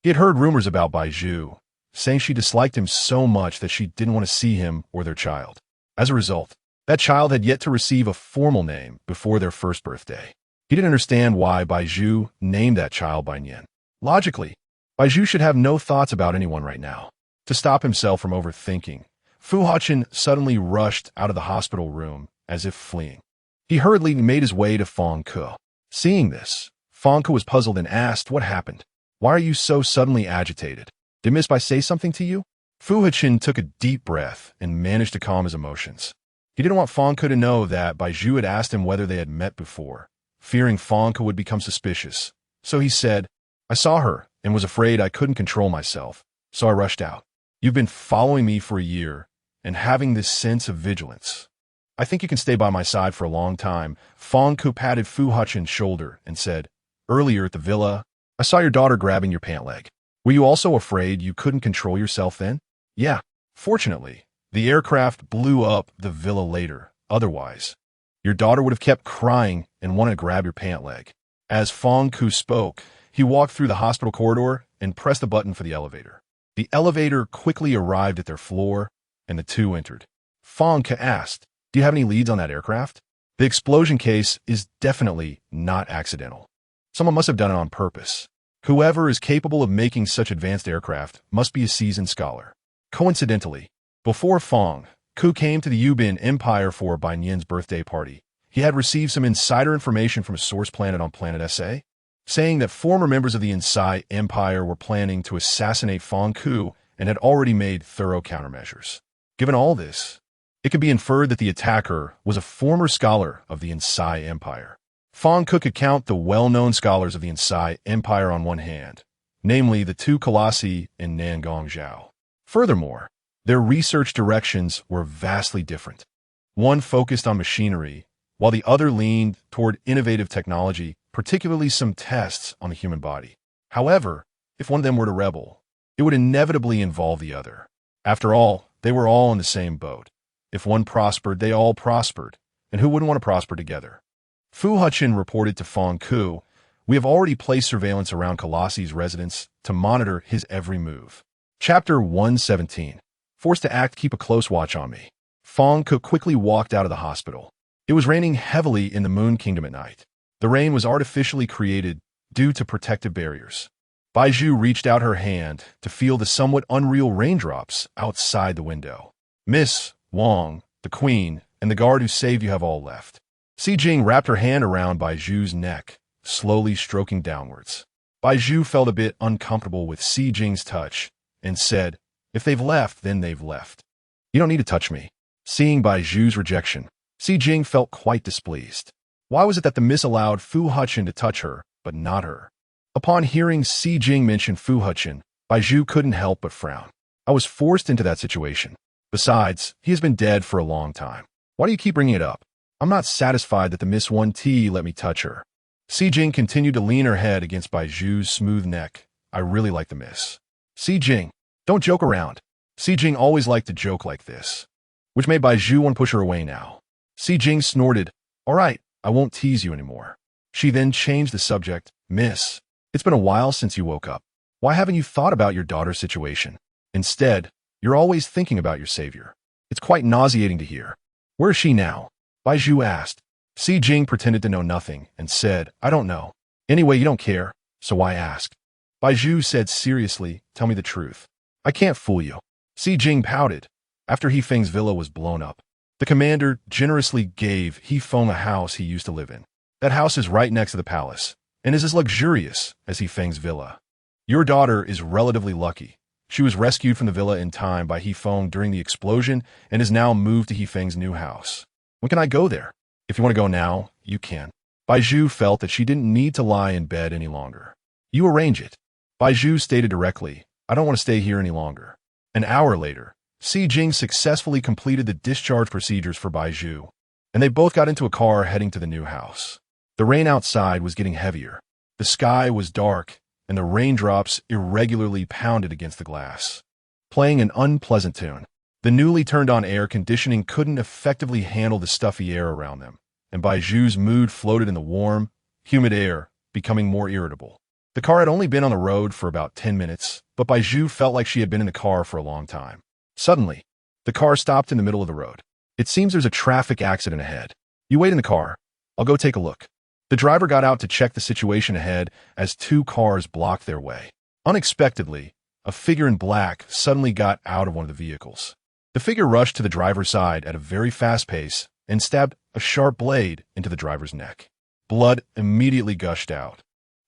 he had heard rumors about Bai Zhu, saying she disliked him so much that she didn't want to see him or their child. As a result, that child had yet to receive a formal name before their first birthday. He didn't understand why Bai Zhu named that child Bai Nian. Logically, Bai Zhu should have no thoughts about anyone right now. To stop himself from overthinking, Fu Hechen suddenly rushed out of the hospital room as if fleeing. He hurriedly made his way to Fang Ke. Seeing this, Fang Ke was puzzled and asked, "What happened? Why are you so suddenly agitated? Did Miss Bai say something to you?" Fu Hechen took a deep breath and managed to calm his emotions. He didn't want Fang Ke to know that Bai Zhu had asked him whether they had met before, fearing Fang Ke would become suspicious. So he said, "I saw her and was afraid I couldn't control myself, so I rushed out. You've been following me for a year and having this sense of vigilance. I think you can stay by my side for a long time." Fang Ke patted Fu Hechen's shoulder and said, "Earlier at the villa, I saw your daughter grabbing your pant leg. Were you also afraid you couldn't control yourself then?" "Yeah. Fortunately, the aircraft blew up the villa later. Otherwise, your daughter would have kept crying and wanted to grab your pant leg." As Fang Ke spoke, he walked through the hospital corridor and pressed the button for the elevator. The elevator quickly arrived at their floor, and the two entered. Fang Ke asked, "Do you have any leads on that aircraft?" "The explosion case is definitely not accidental. Someone must have done it on purpose. Whoever is capable of making such advanced aircraft must be a seasoned scholar." Coincidentally, before Fang Ke came to the Yu-Bin Empire for Bai Nian's birthday party, he had received some insider information from a source planet on planet SA, saying that former members of the Inside Empire were planning to assassinate Fang Ke and had already made thorough countermeasures. Given all this, it could be inferred that the attacker was a former scholar of the Inside Empire. Fang Ke could count the well-known scholars of the Inside Empire on one hand, namely the two Colossi and Nangong Zhao. Furthermore, Their research directions were vastly different. One focused on machinery, while the other leaned toward innovative technology, particularly some tests on the human body. However, if one of them were to rebel, it would inevitably involve the other. After all, they were all in the same boat. If one prospered, they all prospered, and who wouldn't want to prosper together? Fu Hechen reported to Fong Ku, "We have already placed surveillance around Colossi's residence to monitor his every move." Chapter 117. Forced to act, keep a close watch on me. Fong Ku quickly walked out of the hospital. It was raining heavily in the Moon Kingdom at night. The rain was artificially created due to protective barriers. Bai Zhu reached out her hand to feel the somewhat unreal raindrops outside the window. "Miss Wang, the queen, and the guard who saved you have all left." Si Jing wrapped her hand around Bai Zhu's neck, slowly stroking downwards. Bai Zhu felt a bit uncomfortable with Si Jing's touch and said, "If they've left, then they've left. You don't need to touch me." Seeing Bai Zhu's rejection, Si Jing felt quite displeased. Why was it that the miss allowed Fu Hechen to touch her, but not her? Upon hearing Si Jing mention Fu Hechen, Bai Zhu couldn't help but frown. "I was forced into that situation. Besides, he has been dead for a long time. Why do you keep bringing it up? I'm not satisfied that the Miss 1T let me touch her." Si Jing continued to lean her head against Bai Zhu's smooth neck. "I really like the miss." "Si Jing, don't joke around." Si Jing always liked to joke like this, which made Bai Zhu want to push her away now. Si Jing snorted, "All right, I won't tease you anymore." She then changed the subject. "Miss, it's been a while since you woke up. Why haven't you thought about your daughter's situation? Instead, you're always thinking about your savior. It's quite nauseating to hear." "Where is she now?" Bai Zhu asked. Si Jing pretended to know nothing and said, "I don't know. Anyway, you don't care, so why ask?" Bai Zhu said seriously, "Tell me the truth. I can't fool you." Si Jing pouted. After He Feng's villa was blown up, the commander generously gave He Feng a house he used to live in. That house is right next to the palace and is as luxurious as He Feng's villa. Your daughter is relatively lucky. She was rescued from the villa in time by He Feng during the explosion and is now moved to He Feng's new house. When can I go there? If you want to go now, you can. Bai Zhu felt that she didn't need to lie in bed any longer. You arrange it. Bai Zhu stated directly, "I don't want to stay here any longer." An hour later, Si Jing successfully completed the discharge procedures for Bai Zhu, and they both got into a car heading to the new house. The rain outside was getting heavier. The sky was dark, and the raindrops irregularly pounded against the glass, playing an unpleasant tune. The newly turned-on air conditioning couldn't effectively handle the stuffy air around them, and Bai Zhu's mood floated in the warm, humid air, becoming more irritable. The car had only been on the road for about 10 minutes, but Bai Zhu felt like she had been in the car for a long time. Suddenly, the car stopped in the middle of the road. "It seems there's a traffic accident ahead. You wait in the car. I'll go take a look." The driver got out to check the situation ahead as two cars blocked their way. Unexpectedly, a figure in black suddenly got out of one of the vehicles. The figure rushed to the driver's side at a very fast pace and stabbed a sharp blade into the driver's neck. Blood immediately gushed out,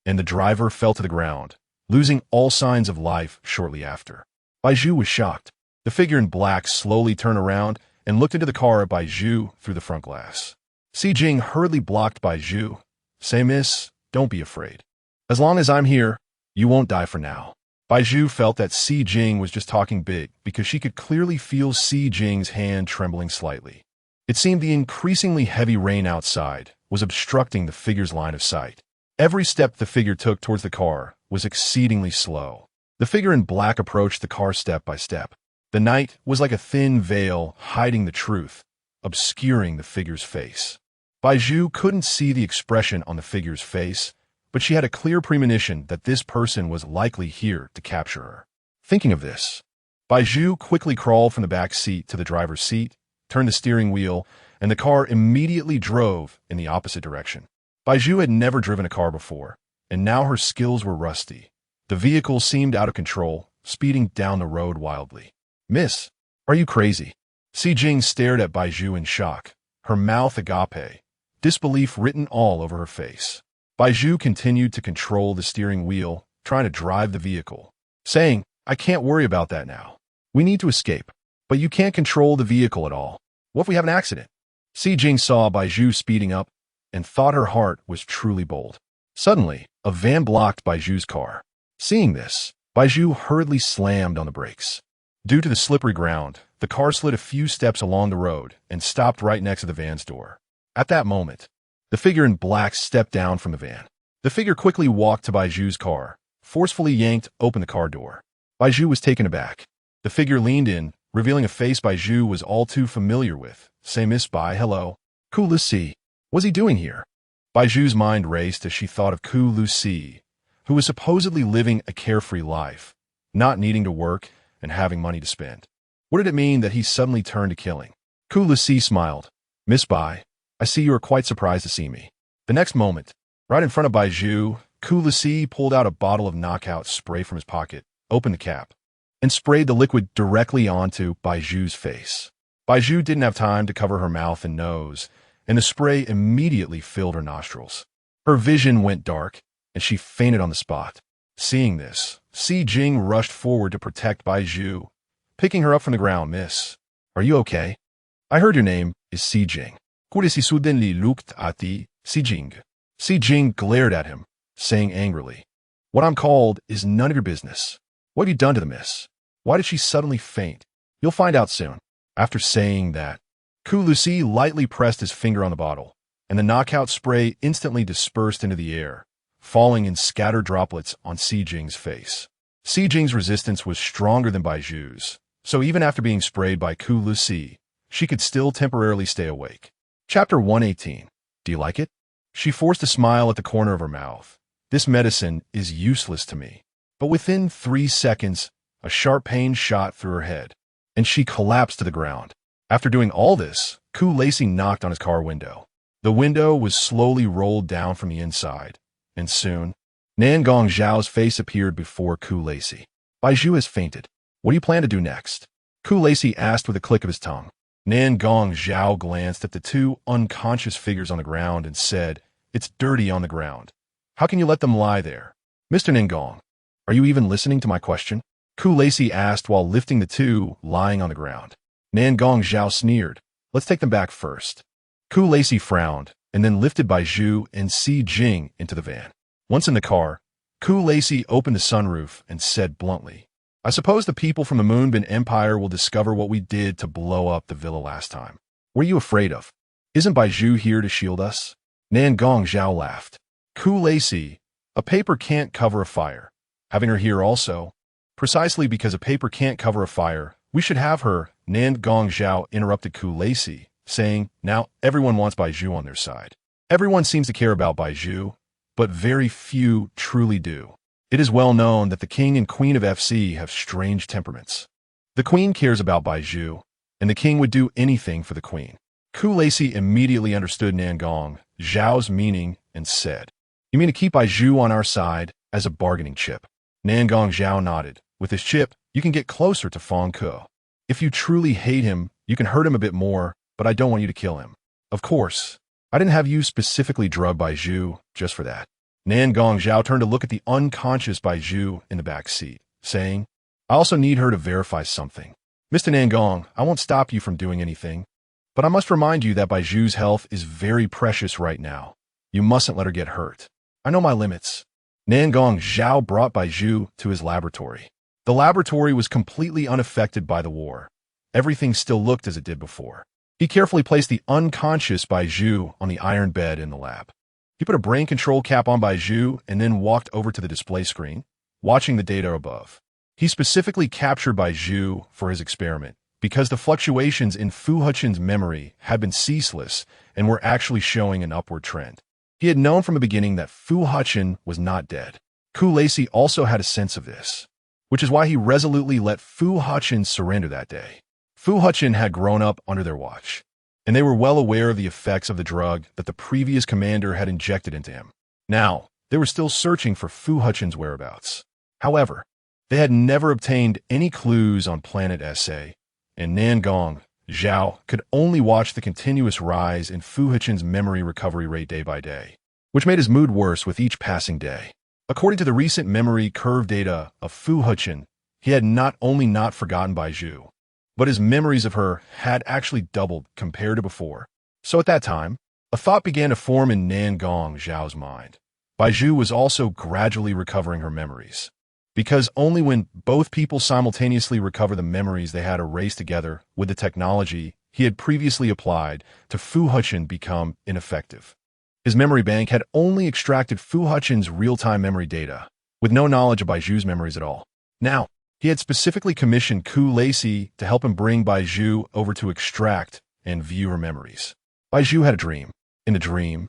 and the driver fell to the ground, losing all signs of life shortly after. Bai Zhu was shocked. The figure in black slowly turned around and looked into the car at Bai Zhu through the front glass. Si Jing hurriedly blocked Bai Zhu. "Say, miss, don't be afraid. As long as I'm here, you won't die for now." Bai Zhu felt that Si Jing was just talking big because she could clearly feel Si Jing's hand trembling slightly. It seemed the increasingly heavy rain outside was obstructing the figure's line of sight. Every step the figure took towards the car was exceedingly slow. The figure in black approached the car step by step. The night was like a thin veil hiding the truth, obscuring the figure's face. Bai Zhu couldn't see the expression on the figure's face, but she had a clear premonition that this person was likely here to capture her. Thinking of this, Bai Zhu quickly crawled from the back seat to the driver's seat, turned the steering wheel, and the car immediately drove in the opposite direction. Bai Zhu had never driven a car before, and now her skills were rusty. The vehicle seemed out of control, speeding down the road wildly. "Miss, are you crazy?" Si Jing stared at Bai Zhu in shock, her mouth agape, disbelief written all over her face. Bai Zhu continued to control the steering wheel, trying to drive the vehicle, saying, "I can't worry about that now. We need to escape, but you can't control the vehicle at all. What if we have an accident?" Si Jing saw Bai Zhu speeding up and thought her heart was truly bold. Suddenly, a van blocked Bai Zhu's car. Seeing this, Bai Zhu hurriedly slammed on the brakes. Due to the slippery ground, the car slid a few steps along the road and stopped right next to the van's door. At that moment, the figure in black stepped down from the van. The figure quickly walked to Bai Zhu's car, forcefully yanked open the car door. Bai Zhu was taken aback. The figure leaned in, revealing a face Bai Zhu was all too familiar with. "Say, Miss Bai, hello. CHILDLESS. What's he doing here?" Bai Zhu's mind raced as she thought of CHILDLESS, who was supposedly living a carefree life, not needing to work and having money to spend. What did it mean that he suddenly turned to killing? CHILDLESS smiled. "Miss Bai, I see you are quite surprised to see me." The next moment, right in front of Bai Zhu, CHILDLESS pulled out a bottle of knockout spray from his pocket, opened the cap, and sprayed the liquid directly onto Bai Zhu's face. Bai Zhu didn't have time to cover her mouth and nose, and the spray immediately filled her nostrils. Her vision went dark, and she fainted on the spot. Seeing this, Si Jing rushed forward to protect Bai Zhu, picking her up from the ground. "Miss, are you okay? I heard your name is Si Jing." CHILDLESS suddenly looked at Si Jing. Si Jing glared at him, saying angrily, "What I'm called is none of your business. What have you done to the miss? Why did she suddenly faint? You'll find out soon." After saying that, CHILDLESS lightly pressed his finger on the bottle, and the knockout spray instantly dispersed into the air, falling in scattered droplets on Si Jing's face. Si Jing's resistance was stronger than Bai Zhu's, so even after being sprayed by CHILDLESS, she could still temporarily stay awake. Chapter 118. Do you like it? She forced a smile at the corner of her mouth. "This medicine is useless to me." But within 3 seconds, a sharp pain shot through her head, and she collapsed to the ground. After doing all this, CHILDLESS knocked on his car window. The window was slowly rolled down from the inside, and soon, Nangong Zhao's face appeared before CHILDLESS. "Bai Zhu has fainted. What do you plan to do next?" CHILDLESS asked with a click of his tongue. Nangong Zhao glanced at the two unconscious figures on the ground and said, "It's dirty on the ground. How can you let them lie there?" "Mr. Nangong, are you even listening to my question?" CHILDLESS asked while lifting the two lying on the ground. Nangong Zhao sneered. "Let's take them back first." CHILDLESS frowned and then lifted Bai Zhu and Si Jing into the van. Once in the car, CHILDLESS opened the sunroof and said bluntly, "I suppose the people from the Moonbin Empire will discover what we did to blow up the villa last time. What are you afraid of? Isn't Bai Zhu here to shield us?" Nangong Zhao laughed. CHILDLESS, a paper can't cover a fire. Having her here also, precisely because a paper can't cover a fire, we should have her. Nangong Zhao interrupted CHILDLESS, saying, "Now everyone wants Bai Zhu on their side. Everyone seems to care about Bai Zhu, but very few truly do. It is well known that the king and queen of FC have strange temperaments. The queen cares about Bai Zhu, and the king would do anything for the queen." CHILDLESS immediately understood Nangong Zhao's meaning and said, "You mean to keep Bai Zhu on our side as a bargaining chip?" Nangong Zhao nodded. "With this chip, you can get closer to Feng Ke. If you truly hate him, you can hurt him a bit more, but I don't want you to kill him. Of course, I didn't have you specifically drug Bai Zhu just for that." Nangong Zhao turned to look at the unconscious Bai Zhu in the back seat, saying, "I also need her to verify something. Mr. Nangong, I won't stop you from doing anything, but I must remind you that Bai Zhu's health is very precious right now. You mustn't let her get hurt. I know my limits." Nangong Zhao brought Bai Zhu to his laboratory. The laboratory was completely unaffected by the war. Everything still looked as it did before. He carefully placed the unconscious Bai Zhu on the iron bed in the lab. He put a brain control cap on Bai Zhu and then walked over to the display screen, watching the data above. He specifically captured Bai Zhu for his experiment because the fluctuations in Fu Hechen's memory had been ceaseless and were actually showing an upward trend. He had known from the beginning that Fu Hechen was not dead. CHILDLESS also had a sense of this, which is why he resolutely let Fu Hechen surrender that day. Fu Hechen had grown up under their watch, and they were well aware of the effects of the drug that the previous commander had injected into him. Now, they were still searching for Fu Hechen's whereabouts. However, they had never obtained any clues on planet SA, and Nangong Zhao could only watch the continuous rise in Fu Hechen's memory recovery rate day by day, which made his mood worse with each passing day. According to the recent memory curve data of Fu Hechen, he had not only not forgotten Bai Zhu, but his memories of her had actually doubled compared to before. So at that time, a thought began to form in Nangong Zhao's mind. Bai Zhu was also gradually recovering her memories. because only when both people simultaneously recover the memories they had erased together would the technology he had previously applied to Fu Hechen become ineffective. His memory bank had only extracted Fu Hechen's real-time memory data, with no knowledge of Bai Zhu's memories at all. Now, he had specifically commissioned CHILDLESS to help him bring Bai Zhu over to extract and view her memories. Bai Zhu had a dream. In the dream,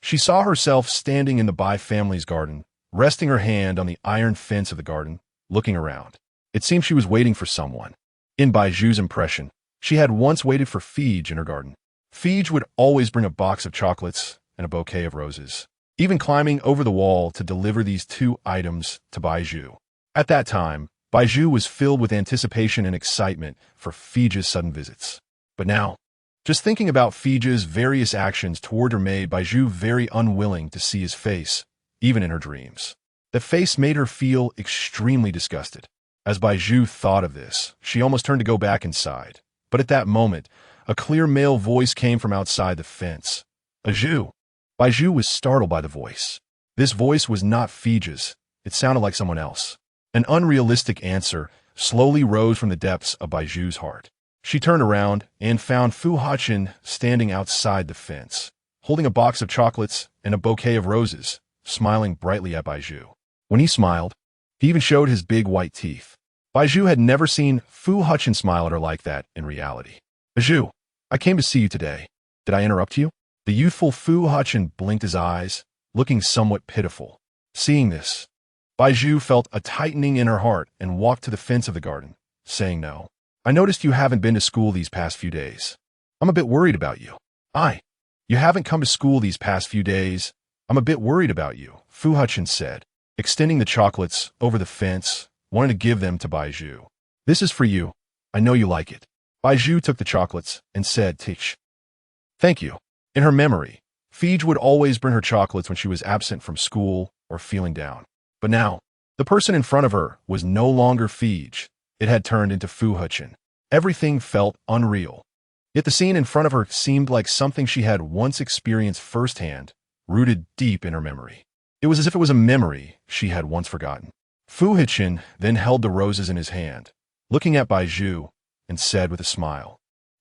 she saw herself standing in the Bai family's garden, resting her hand on the iron fence of the garden, looking around. It seemed she was waiting for someone. In Bai Zhu's impression, she had once waited for FAKED in her garden. FAKED would always bring a box of chocolates and a bouquet of roses, even climbing over the wall to deliver these two items to Bai Zhu. At that time, Bai Zhu was filled with anticipation and excitement for FAKED's sudden visits. But now, just thinking about FAKED's various actions toward her made Bai Zhu very unwilling to see his face, even in her dreams. The face made her feel extremely disgusted. As Bai Zhu thought of this, she almost turned to go back inside. But at that moment, a clear male voice came from outside the fence. Zhu. Bai Zhu was startled by the voice. This voice was not FAKED's. It sounded like someone else. An unrealistic answer slowly rose from the depths of Bai Zhu's heart. She turned around and found Fu Hechen standing outside the fence, holding a box of chocolates and a bouquet of roses, smiling brightly at Bai Zhu. When he smiled, he even showed his big white teeth. Bai Zhu had never seen Fu Hechen smile at her like that in reality. Zhu, I came to see you today. Did I interrupt you? The youthful Fu Hechen blinked his eyes, looking somewhat pitiful. Seeing this, Bai Zhu felt a tightening in her heart and walked to the fence of the garden, saying no. I noticed you haven't been to school these past few days. I'm a bit worried about you. You haven't come to school these past few days. I'm a bit worried about you, Fu Hechen said, extending the chocolates over the fence, wanting to give them to Bai Zhu. This is for you. I know you like it. Bai Zhu took the chocolates and said, Tish. Thank you. In her memory, FAKED would always bring her chocolates when she was absent from school or feeling down. But now, the person in front of her was no longer FAKED. It had turned into Fu Hechen. Everything felt unreal. Yet the scene in front of her seemed like something she had once experienced firsthand, rooted deep in her memory. It was as if it was a memory she had once forgotten. Fu Hechen then held the roses in his hand, looking at Bai Zhu, and said with a smile,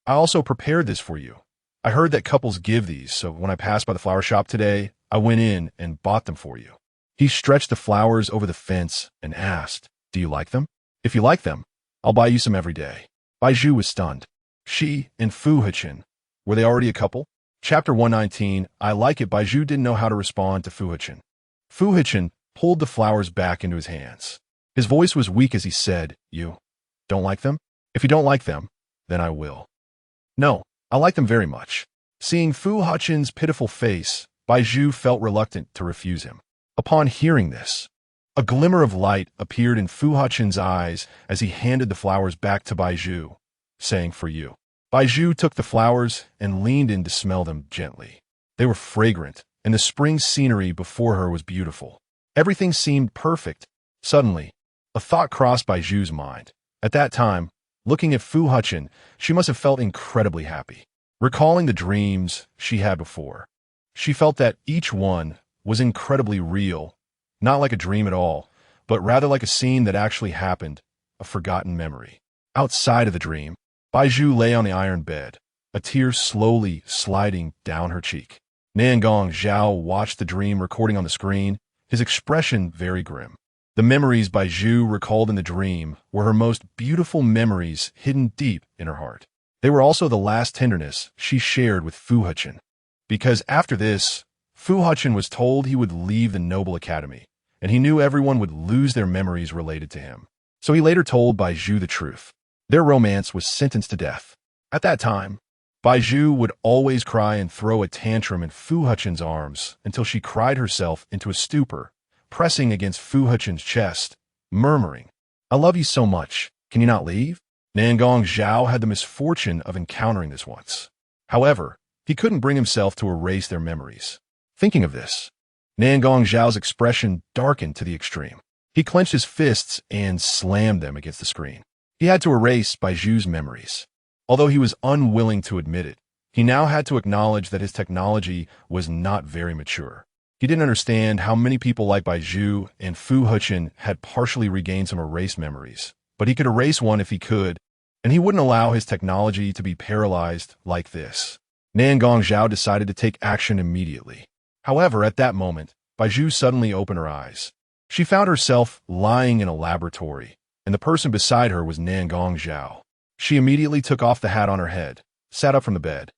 I also prepared this for you. I heard that couples give these, so when I passed by the flower shop today, I went in and bought them for you. He stretched the flowers over the fence and asked, Do you like them? If you like them, I'll buy you some every day. Bai Zhu was stunned. She and Fu Hechen, were they already a couple? Chapter 119, I like it. Bai Zhu didn't know how to respond to Fu Hechen. Fu Hechen pulled the flowers back into his hands. His voice was weak as he said, You don't like them? If you don't like them, then I will. No, I like them very much. Seeing Fu Hechen's pitiful face, Bai Zhu felt reluctant to refuse him. Upon hearing this, a glimmer of light appeared in Fu Hechen's eyes as he handed the flowers back to Bai Zhu, saying, For you. Bai Zhu took the flowers and leaned in to smell them gently. They were fragrant, and the spring scenery before her was beautiful. Everything seemed perfect. Suddenly, a thought crossed Bai Zhu's mind. At that time, looking at Fu Hechen, she must have felt incredibly happy. Recalling the dreams she had before, she felt that each one was incredibly real, not like a dream at all, but rather like a scene that actually happened, a forgotten memory. Outside of the dream, Bai Zhu lay on the iron bed, a tear slowly sliding down her cheek. Nangong Zhao watched the dream recording on the screen, his expression very grim. The memories Bai Zhu recalled in the dream were her most beautiful memories hidden deep in her heart. They were also the last tenderness she shared with Fu Hechen. Because after this, Fu Hechen was told he would leave the Noble Academy, and he knew everyone would lose their memories related to him. So he later told Bai Zhu the truth. Their romance was sentenced to death. At that time, Bai Zhu would always cry and throw a tantrum in Fu Hechen's arms until she cried herself into a stupor, pressing against Fu Hechen's chest, murmuring, I love you so much. Can you not leave? Nangong Zhao had the misfortune of encountering this once. However, he couldn't bring himself to erase their memories. Thinking of this, Nangong Zhao's expression darkened to the extreme. He clenched his fists and slammed them against the screen. He had to erase Bai Zhu's memories. Although he was unwilling to admit it, he now had to acknowledge that his technology was not very mature. He didn't understand how many people like Bai Zhu and Fu Hechen had partially regained some erased memories, but he could erase one if he could, and he wouldn't allow his technology to be paralyzed like this. Nangong Zhao decided to take action immediately. However, at that moment, Bai Zhu suddenly opened her eyes. She found herself lying in a laboratory, and the person beside her was Nangong Zhao. She immediately took off the hat on her head, sat up from the bed,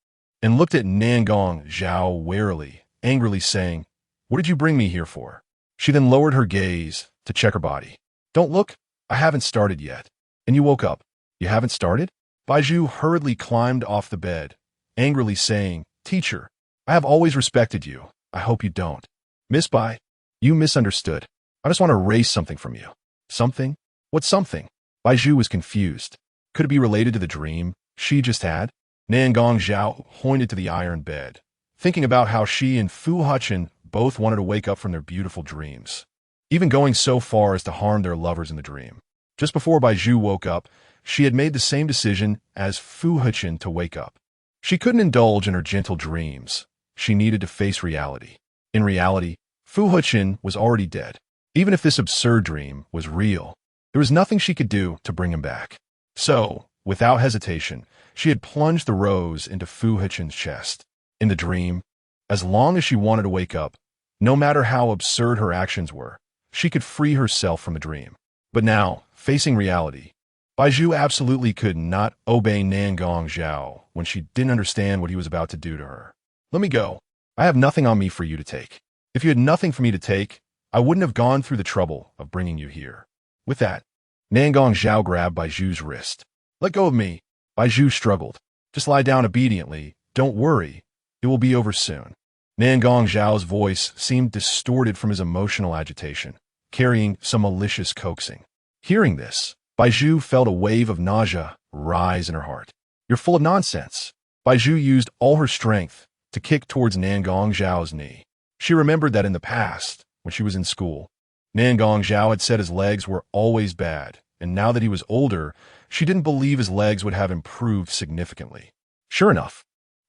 and looked at Nangong Zhao warily, angrily saying, "What did you bring me here for?" She then lowered her gaze to check her body. "Don't look, I haven't started yet." "And you woke up. You haven't started?" Bai Zhu hurriedly climbed off the bed, angrily saying, "Teacher, I have always respected you. I hope you don't." "Miss Bai, you misunderstood. I just want to erase something from you." "Something? What something?" Bai Zhu was confused. Could it be related to the dream she just had? Nangong Zhao pointed to the iron bed, thinking about how she and Fu Hechen both wanted to wake up from their beautiful dreams, even going so far as to harm their lovers in the dream. Just before Bai Zhu woke up, she had made the same decision as Fu Hechen to wake up. She couldn't indulge in her gentle dreams. She needed to face reality. In reality, Fu Hechen was already dead. Even if this absurd dream was real, there was nothing she could do to bring him back. So, without hesitation, she had plunged the rose into Fu Hechen's chest. In the dream, as long as she wanted to wake up, no matter how absurd her actions were, she could free herself from the dream. But now, facing reality, Bai Zhu absolutely could not obey Nangong Zhao when she didn't understand what he was about to do to her. "Let me go. I have nothing on me for you to take. If you had nothing for me to take, I wouldn't have gone through the trouble of bringing you here." With that, Nangong Zhao grabbed Bai Zhu's wrist. "Let go of me." Bai Zhu struggled. "Just lie down obediently. Don't worry. It will be over soon." Nangong Zhao's voice seemed distorted from his emotional agitation, carrying some malicious coaxing. Hearing this, Bai Zhu felt a wave of nausea rise in her heart. "You're full of nonsense." Bai Zhu used all her strength to kick towards Nangong Zhao's knee. She remembered that in the past, when she was in school, Nangong Zhao had said his legs were always bad, and now that he was older, she didn't believe his legs would have improved significantly. Sure enough,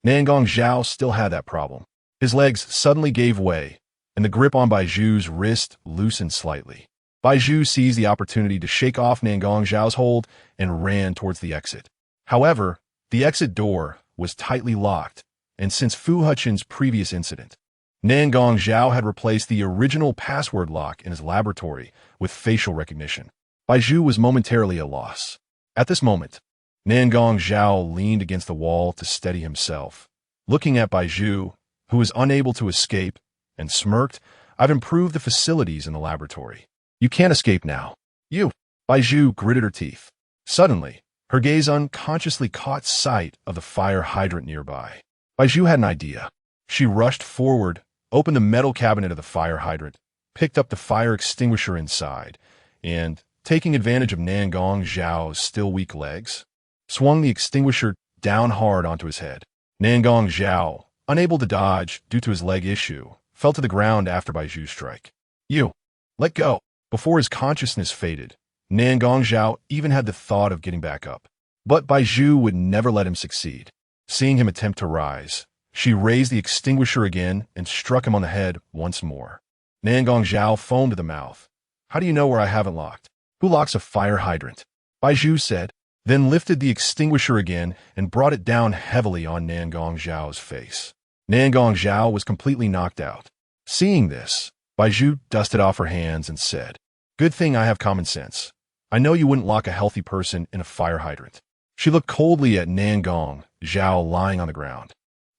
Nangong Zhao still had that problem. His legs suddenly gave way, and the grip on Bai Zhu's wrist loosened slightly. Bai Zhu seized the opportunity to shake off Nangong Zhao's hold and ran towards the exit. However, the exit door was tightly locked, and since Fu Hechen's previous incident, Nangong Zhao had replaced the original password lock in his laboratory with facial recognition. Bai Zhu was momentarily at a loss. At this moment, Nangong Zhao leaned against the wall to steady himself. Looking at Bai Zhu, who was unable to escape, and smirked, "I've improved the facilities in the laboratory. You can't escape now." "You!" Bai Zhu gritted her teeth. Suddenly, her gaze unconsciously caught sight of the fire hydrant nearby. Bai Zhu had an idea. She rushed forward, opened the metal cabinet of the fire hydrant, picked up the fire extinguisher inside, and, taking advantage of Nangong Zhao's still weak legs, swung the extinguisher down hard onto his head. Nangong Zhao, unable to dodge due to his leg issue, fell to the ground after Bai Zhu's strike. "You! Let go!" Before his consciousness faded, Nangong Zhao even had the thought of getting back up. But Bai Zhu would never let him succeed. Seeing him attempt to rise, she raised the extinguisher again and struck him on the head once more. Nangong Zhao foamed at the mouth. "How do you know where I haven't locked? Who locks a fire hydrant?" Bai Zhu said, then lifted the extinguisher again and brought it down heavily on Nangong Zhao's face. Nangong Zhao was completely knocked out. Seeing this, Bai Zhu dusted off her hands and said, "Good thing I have common sense. I know you wouldn't lock a healthy person in a fire hydrant." She looked coldly at Nangong Zhao lying on the ground,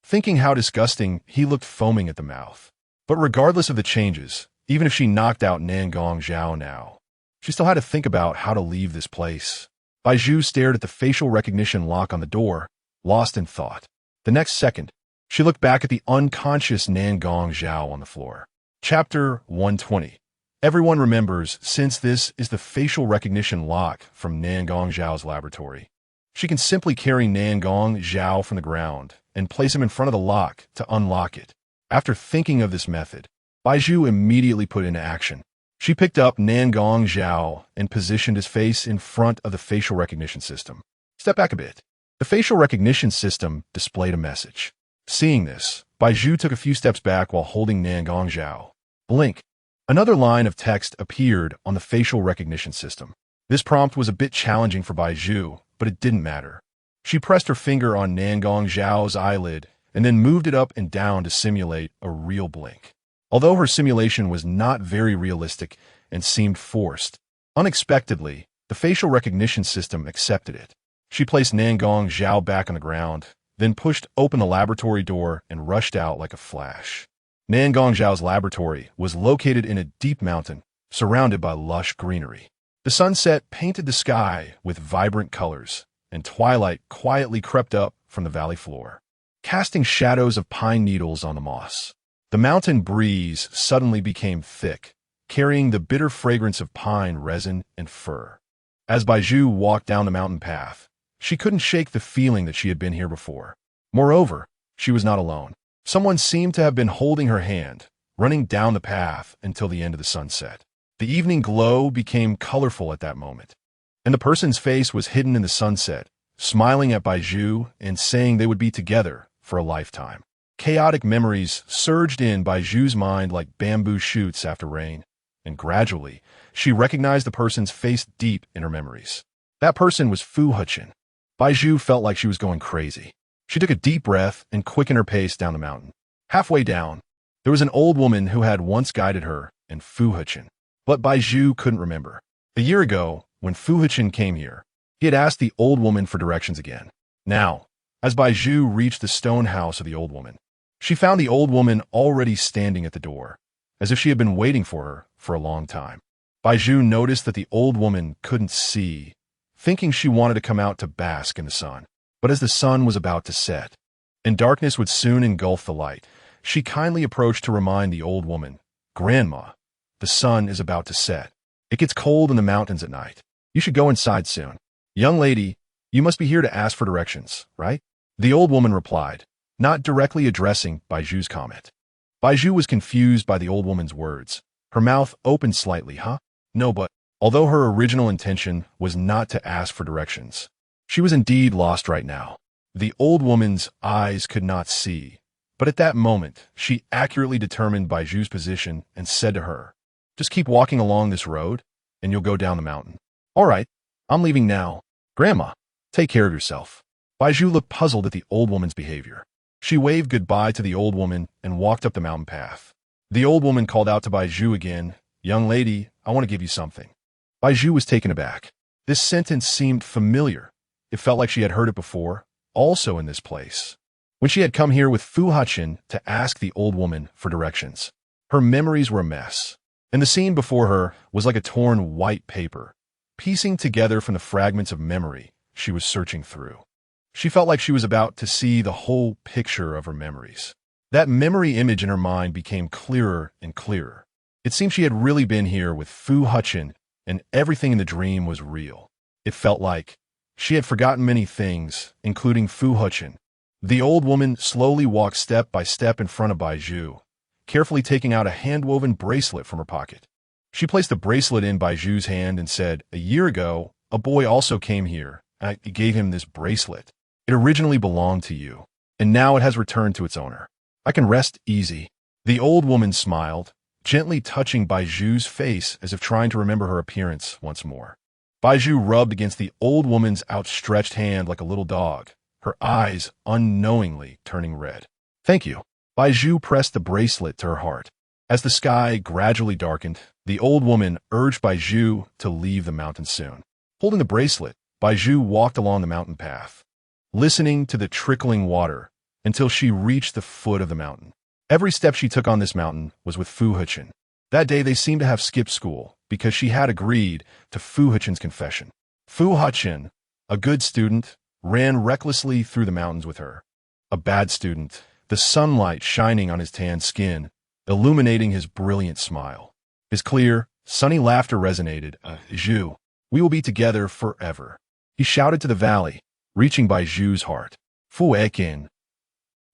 thinking how disgusting he looked, foaming at the mouth. But regardless of the changes, even if she knocked out Nangong Zhao now, she still had to think about how to leave this place. Bai Zhu stared at the facial recognition lock on the door, lost in thought. The next second, she looked back at the unconscious Nangong Zhao on the floor. Chapter 120. Everyone remembers, since this is the facial recognition lock from Nangong Zhao's laboratory, she can simply carry Nangong Zhao from the ground and place him in front of the lock to unlock it. After thinking of this method, Bai Zhu immediately put into action. She picked up Nangong Zhao and positioned his face in front of the facial recognition system. Step back a bit. The facial recognition system displayed a message. Seeing this, Bai Zhu took a few steps back while holding Nangong Zhao. Blink. Another line of text appeared on the facial recognition system. This prompt was a bit challenging for Bai Zhu, but it didn't matter. She pressed her finger on Nangong Zhao's eyelid and then moved it up and down to simulate a real blink. Although her simulation was not very realistic and seemed forced, unexpectedly, the facial recognition system accepted it. She placed Nangong Zhao back on the ground, then pushed open the laboratory door and rushed out like a flash. Nangong Zhao's laboratory was located in a deep mountain, surrounded by lush greenery. The sunset painted the sky with vibrant colors, and twilight quietly crept up from the valley floor, casting shadows of pine needles on the moss. The mountain breeze suddenly became thick, carrying the bitter fragrance of pine resin and fir. As Bai Zhu walked down the mountain path, she couldn't shake the feeling that she had been here before. Moreover, she was not alone. Someone seemed to have been holding her hand, running down the path until the end of the sunset. The evening glow became colorful at that moment, and the person's face was hidden in the sunset, smiling at Bai Zhu and saying they would be together for a lifetime. Chaotic memories surged in Bai Zhu's mind like bamboo shoots after rain, and gradually, she recognized the person's face deep in her memories. That person was Fu Hechen. Bai Zhu felt like she was going crazy. She took a deep breath and quickened her pace down the mountain. Halfway down, there was an old woman who had once guided her and Fu Hechen, but Bai Zhu couldn't remember. A year ago, when Fu Hechen came here, he had asked the old woman for directions again. Now, as Bai Zhu reached the stone house of the old woman, she found the old woman already standing at the door, as if she had been waiting for her for a long time. Bai Zhu noticed that the old woman couldn't see, thinking she wanted to come out to bask in the sun. But as the sun was about to set, and darkness would soon engulf the light, she kindly approached to remind the old woman, "Grandma, the sun is about to set. It gets cold in the mountains at night. You should go inside soon. Young lady, you must be here to ask for directions, right?" The old woman replied, not directly addressing Bai Zhu's comment. Bai Zhu was confused by the old woman's words. Her mouth opened slightly. No, but although her original intention was not to ask for directions, she was indeed lost right now. The old woman's eyes could not see, but at that moment, she accurately determined Bai Zhu's position and said to her, "Just keep walking along this road, and you'll go down the mountain." "All right, I'm leaving now. Grandma, take care of yourself." Bai Zhu looked puzzled at the old woman's behavior. She waved goodbye to the old woman and walked up the mountain path. The old woman called out to Bai Zhu again, "Young lady, I want to give you something." Bai Zhu was taken aback. This sentence seemed familiar. It felt like she had heard it before, also in this place, when she had come here with Fu Hechen to ask the old woman for directions. Her memories were a mess, and the scene before her was like a torn white paper, piecing together from the fragments of memory she was searching through. She felt like she was about to see the whole picture of her memories. That memory image in her mind became clearer and clearer. It seemed she had really been here with Fu Hechen, and everything in the dream was real. It felt like she had forgotten many things, including Fu Hechen. The old woman slowly walked step by step in front of Bai Zhu, carefully taking out a hand-woven bracelet from her pocket. She placed the bracelet in Bai Zhu's hand and said, "A year ago, a boy also came here. I gave him this bracelet. It originally belonged to you, and now it has returned to its owner. I can rest easy." The old woman smiled, gently touching Bai Zhu's face as if trying to remember her appearance once more. Bai Zhu rubbed against the old woman's outstretched hand like a little dog, her eyes unknowingly turning red. "Thank you." Bai Zhu pressed the bracelet to her heart. As the sky gradually darkened, the old woman urged Bai Zhu to leave the mountain soon. Holding the bracelet, Bai Zhu walked along the mountain path, listening to the trickling water until she reached the foot of the mountain. Every step she took on this mountain was with Fu Hechen. That day they seemed to have skipped school because she had agreed to Fu Hechen's confession. Fu Hechen, a good student, ran recklessly through the mountains with her. A bad student, the sunlight shining on his tan skin, illuminating his brilliant smile. His clear, sunny laughter resonated. "Zhu, we will be together forever," he shouted to the valley, reaching Bai Zhu's heart. Fu Hechen.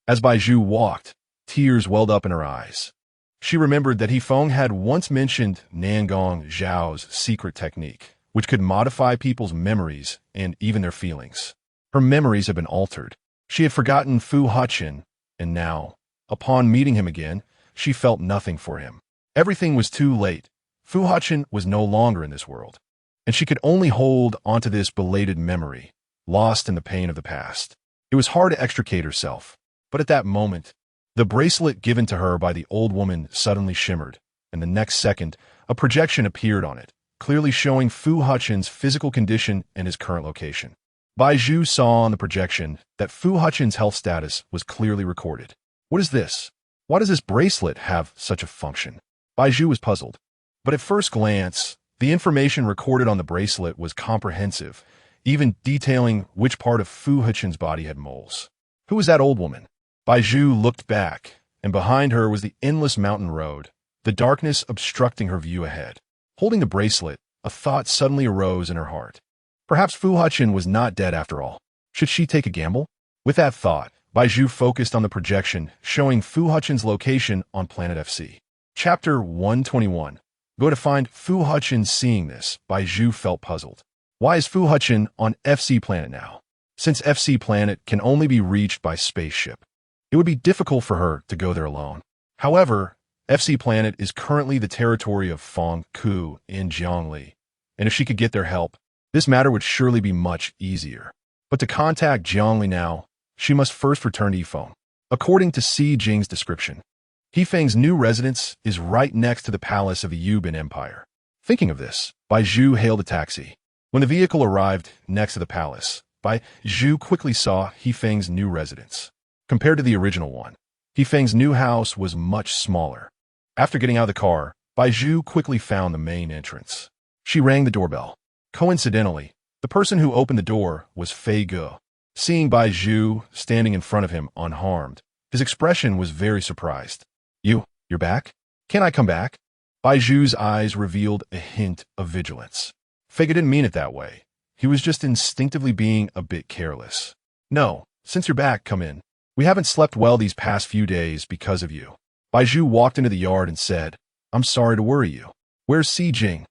As Bai Zhu walked, tears welled up in her eyes. She remembered that Feng had once mentioned Nangong Zhao's secret technique, which could modify people's memories and even their feelings. Her memories had been altered. She had forgotten Fu Hechen, and now Upon meeting him again, she felt nothing for him. Everything was too late. Fu Hechen was no longer in this world, and she could only hold onto this belated memory, lost in the pain of the past. It was hard to extricate herself, but at that moment, the bracelet given to her by the old woman suddenly shimmered, and the next second, a projection appeared on it, clearly showing Fu Hechen's physical condition and his current location. Bai Zhu saw on the projection that Fu Hechen's health status was clearly recorded. What is this? Why does this bracelet have such a function? Bai Zhu was puzzled. But at first glance, the information recorded on the bracelet was comprehensive, even detailing which part of Fu Hechen's body had moles. Who was that old woman? Bai Zhu looked back, and behind her was the endless mountain road, the darkness obstructing her view ahead. Holding the bracelet, a thought suddenly arose in her heart. Perhaps Fu Hechen was not dead after all. Should she take a gamble? With that thought, Bai Zhu focused on the projection, showing Fu Hechen's location on planet FC. Chapter 121. Go to find Fu Hechen. Seeing this, Bai Zhu felt puzzled. Why is Fu Hechen on FC planet now? Since FC planet can only be reached by spaceship, it would be difficult for her to go there alone. However, FC planet is currently the territory of Fong Ku in Jiangli, and if she could get their help, this matter would surely be much easier. But to contact Jiangli now, she must first return to Yifeng. According to Xi Jing's description, Yifeng's new residence is right next to the palace of the Yubin Empire. Thinking of this, Bai Zhu hailed a taxi. When the vehicle arrived next to the palace, Bai Zhu quickly saw Yifeng's new residence. Compared to the original one, Yifeng's new house was much smaller. After getting out of the car, Bai Zhu quickly found the main entrance. She rang the doorbell. Coincidentally, the person who opened the door was FAKED. Seeing Bai Zhu standing in front of him unharmed, his expression was very surprised. You're back? Can I come back? Bai Zhu's eyes revealed a hint of vigilance. FAKED didn't mean it that way. He was just instinctively being a bit careless. No, since you're back, come in. We haven't slept well these past few days because of you. Bai Zhu walked into the yard and said, I'm sorry to worry you. Where's Xi Jing?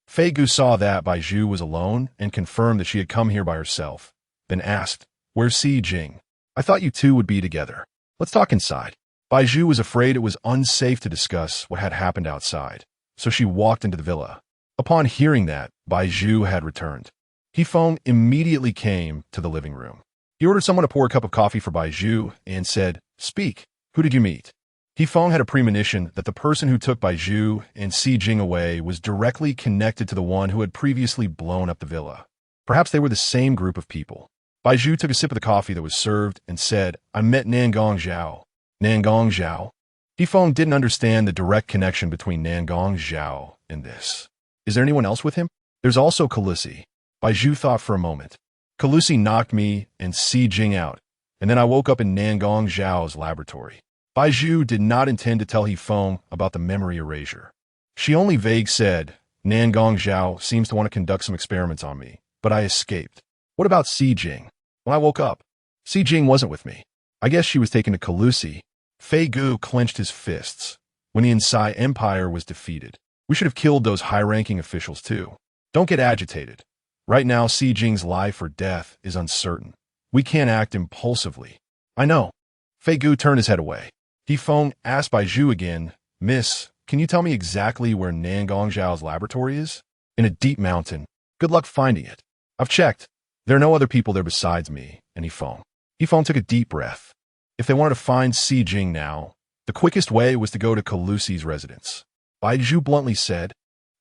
FAKED saw that Bai Zhu was alone and confirmed that she had come here by herself, then asked, Where's Xi Jing? I thought you two would be together. Let's talk inside. Bai Zhu was afraid it was unsafe to discuss what had happened outside, so she walked into the villa. Upon hearing that Bai Zhu had returned, Yifeng immediately came to the living room. He ordered someone to pour a cup of coffee for Bai Zhu and said, Speak, who did you meet? Yifeng had a premonition that the person who took Bai Zhu and Xi Jing away was directly connected to the one who had previously blown up the villa. Perhaps they were the same group of people. Bai Zhu took a sip of the coffee that was served and said, I met Nangong Zhao. Nangong Zhao? Yifeng didn't understand the direct connection between Nangong Zhao and this. Is there anyone else with him? There's also Khaleesi. Bai Zhu thought for a moment. Khaleesi knocked me and Xi Jing out, and then I woke up in Nangong Zhao's laboratory. Bai Zhu did not intend to tell Yifeng about the memory erasure. She only vague said, Nangong Zhao seems to want to conduct some experiments on me, but I escaped. What about Xi Jing? When I woke up, Xi Jing wasn't with me. I guess she was taken to Khaleesi. FAKED clenched his fists. When the Inside Empire was defeated, we should have killed those high-ranking officials too. Don't get agitated. Right now, Xi Jing's life or death is uncertain. We can't act impulsively. I know. FAKED turned his head away. Yifeng asked Bai Zhu again, Miss, can you tell me exactly where Nangong Zhao's laboratory is? In a deep mountain. Good luck finding it. I've checked. There are no other people there besides me and Yifeng. Yifeng took a deep breath. If they wanted to find Xi Jing now, the quickest way was to go to Khaleesi's residence. Bai Zhu bluntly said,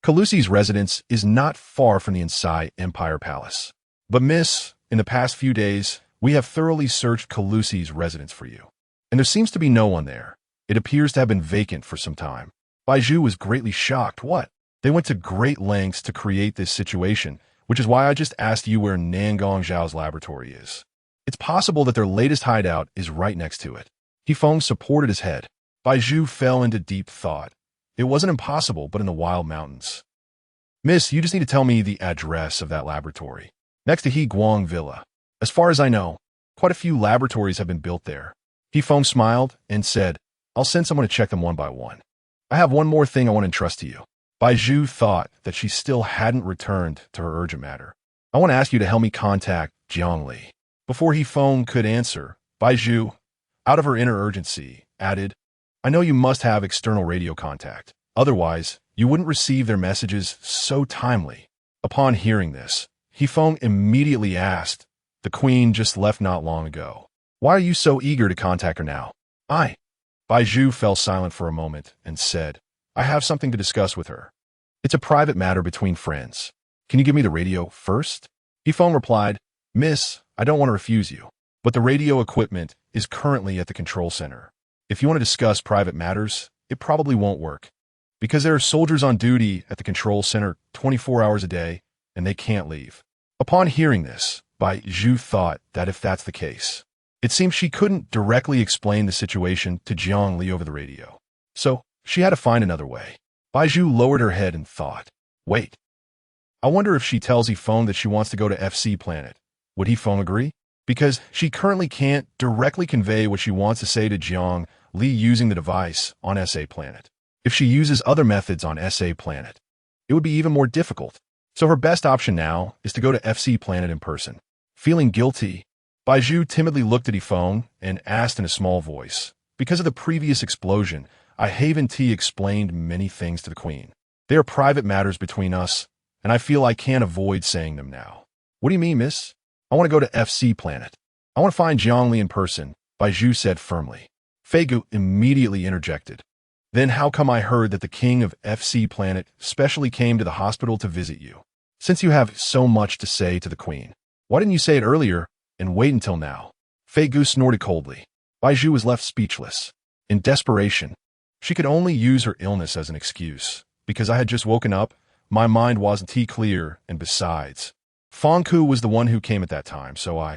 Khaleesi's residence is not far from the Inside Empire Palace. But miss, in the past few days, we have thoroughly searched Khaleesi's residence for you. And there seems to be no one there. It appears to have been vacant for some time. Bai Zhu was greatly shocked. What? They went to great lengths to create this situation, which is why I just asked you where Nangong Zhao's laboratory is. It's possible that their latest hideout is right next to it. Yifeng supported his head. Bai Zhu fell into deep thought. It wasn't impossible, but in the wild mountains. Miss, you just need to tell me the address of that laboratory. Next to He Guang Villa. As far as I know, quite a few laboratories have been built there. Yifeng smiled and said, I'll send someone to check them one by one. I have one more thing I want to entrust to you. Bai Zhu thought that she still hadn't returned to her urgent matter. I want to ask you to help me contact Jiangli. Before Yifeng could answer, Bai Zhu, out of her inner urgency, added, I know you must have external radio contact. Otherwise, you wouldn't receive their messages so timely. Upon hearing this, Hefeng immediately asked, the queen just left not long ago. Why are you so eager to contact her now? Bai Zhu fell silent for a moment and said, I have something to discuss with her. It's a private matter between friends. Can you give me the radio first? Hefeng replied, Miss, I don't want to refuse you, but the radio equipment is currently at the control center. If you want to discuss private matters, it probably won't work, because there are soldiers on duty at the control center 24 hours a day, and they can't leave. Upon hearing this, Bai Zhu thought that if that's the case, it seemed she couldn't directly explain the situation to Jiang Li over the radio. So, she had to find another way. Bai Zhu lowered her head and thought, wait, I wonder if she tells Hefeng that she wants to go to FC planet. Would Hefeng agree? Because she currently can't directly convey what she wants to say to Jiang Li using the device on SA planet. If she uses other methods on SA planet, it would be even more difficult. So her best option now is to go to FC planet in person. Feeling guilty, Bai Zhu timidly looked at Hefeng and asked in a small voice, because of the previous explosion, Haven T explained many things to the queen. They are private matters between us, and I feel I can't avoid saying them now. What do you mean, miss? I want to go to FC planet. I want to find Jiang Li in person, Bai Zhu said firmly. FAKED immediately interjected. Then how come I heard that the king of FC planet specially came to the hospital to visit you? Since you have so much to say to the queen, why didn't you say it earlier and wait until now? FAKED snorted coldly. Bai Zhu was left speechless. In desperation, she could only use her illness as an excuse. Because I had just woken up, my mind wasn't clear, and besides, Fang Ku was the one who came at that time, so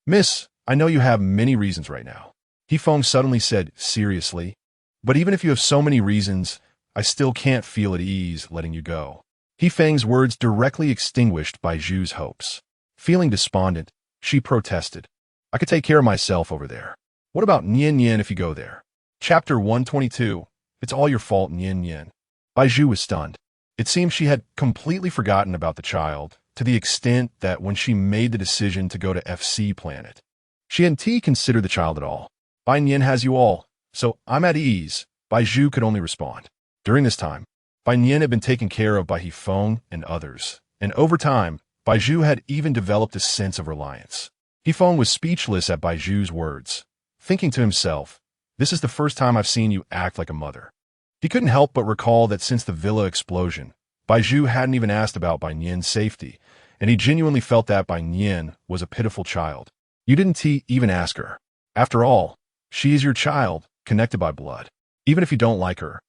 Miss, I know you have many reasons right now. Hefeng suddenly said seriously, but even if you have so many reasons, I still can't feel at ease letting you go. Hefeng's words directly extinguished Bai Zhu's hopes. Feeling despondent, she protested. I could take care of myself over there. What about Nian Nian if you go there? Chapter 122. It's all your fault, Nian Nian. Bai Zhu was stunned. It seemed she had completely forgotten about the child, to the extent that when she made the decision to go to FC planet, she hadn't considered the child at all. Bai Nian has you all, so I'm at ease, Bai Zhu could only respond. During this time, Bai Nian had been taken care of by Hefeng and others, and over time, Bai Zhu had even developed a sense of reliance. Hefeng was speechless at Bai Zhu's words, thinking to himself, this is the first time I've seen you act like a mother. He couldn't help but recall that since the villa explosion, Bai Zhu hadn't even asked about Bai Nian's safety, and he genuinely felt that Bai Nian was a pitiful child. You didn't even ask her. After all, she is your child, connected by blood. Even if you don't like her,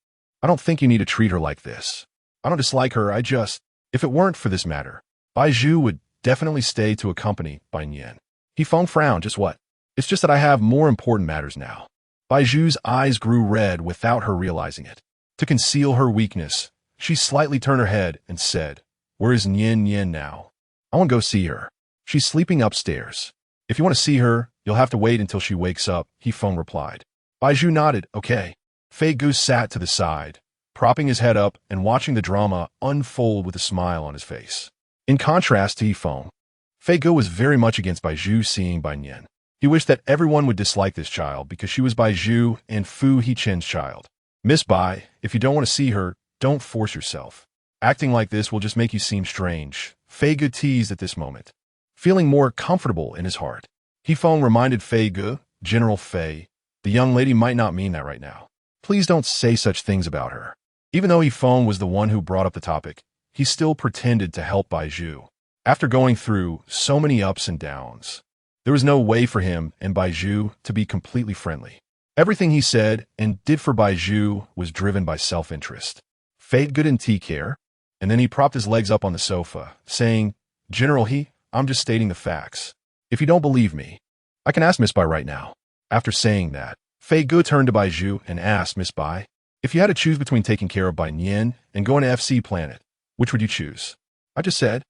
I don't think you need to treat her like this. I don't dislike her, if it weren't for this matter, Bai Zhu would definitely stay to accompany Bai Nian. Hefeng frowned, just what? It's just that I have more important matters now. Bai Zhu's eyes grew red without her realizing it. To conceal her weakness, she slightly turned her head and said, where is Nian Nian now? I want to go see her. She's sleeping upstairs. If you want to see her, you'll have to wait until she wakes up, Hefeng replied. Bai Zhu nodded, okay. FAKED sat to the side, propping his head up and watching the drama unfold with a smile on his face. In contrast to Hefeng, FAKED was very much against Bai Zhu seeing Bai Nian. He wished that everyone would dislike this child because she was Bai Zhu and Fu Hechen's child. Miss Bai, if you don't want to see her, don't force yourself. Acting like this will just make you seem strange, FAKED teased at this moment. Feeling more comfortable in his heart, Hefeng reminded FAKED, General Fei, the young lady might not mean that right now. Please don't say such things about her. Even though Hefeng was the one who brought up the topic, he still pretended to help Bai Zhu. After going through so many ups and downs, there was no way for him and Bai Zhu to be completely friendly. Everything he said and did for Bai Zhu was driven by self-interest. FAKED didn't care, and then he propped his legs up on the sofa, saying, General I'm just stating the facts. If you don't believe me, I can ask Miss Bai right now. After saying that, FAKED turned to Bai Zhu and asked Miss Bai, if you had to choose between taking care of Bai Nian and going to FC planet, which would you choose? I just said,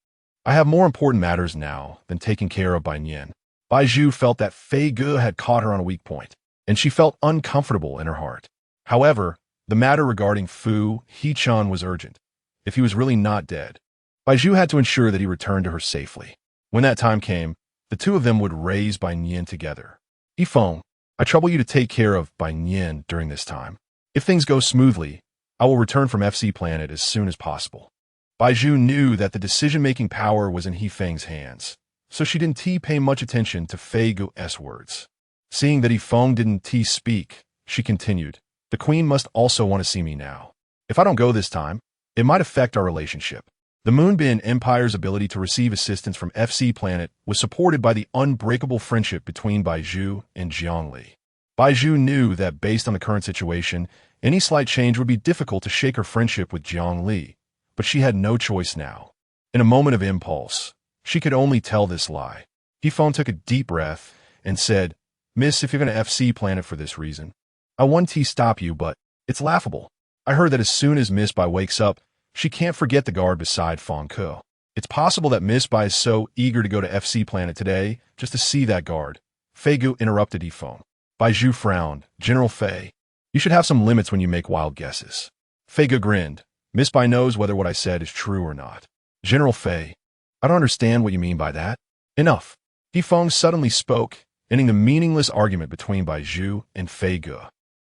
I have more important matters now than taking care of Bai Nian. Bai Zhu felt that FAKED had caught her on a weak point, and she felt uncomfortable in her heart. However, the matter regarding Fu Hechen was urgent. If he was really not dead, Bai Zhu had to ensure that he returned to her safely. When that time came, the two of them would raise Bai Nian together. Hefeng, I trouble you to take care of Bai Nian during this time. If things go smoothly, I will return from FC Planet as soon as possible. Bai Zhu knew that the decision-making power was in He Feng's hands, so she didn't pay much attention to Fei Gu's words. Seeing that He Feng didn't speak, she continued, "The queen must also want to see me now. If I don't go this time, it might affect our relationship." The Moonbin Empire's ability to receive assistance from FC Planet was supported by the unbreakable friendship between Bai Zhu and Jiang Li. Bai Zhu knew that based on the current situation, any slight change would be difficult to shake her friendship with Jiang Li, but she had no choice now. In a moment of impulse, she could only tell this lie. He Feng took a deep breath and said, "Miss, if you're going to FC Planet for this reason, I want to stop you, but it's laughable. I heard that as soon as Miss Bai wakes up, she can't forget the guard beside Feng Ke. It's possible that Miss Bai is so eager to go to FC Planet today just to see that guard." Fei Gu interrupted He Feng. Bai Zhu frowned. "General Fei, you should have some limits when you make wild guesses." Fei Gu grinned. "Miss Bai knows whether what I said is true or not." "General Fei, I don't understand what you mean by that." "Enough." He Feng suddenly spoke, ending the meaningless argument between Bai Zhu and Fei Gu.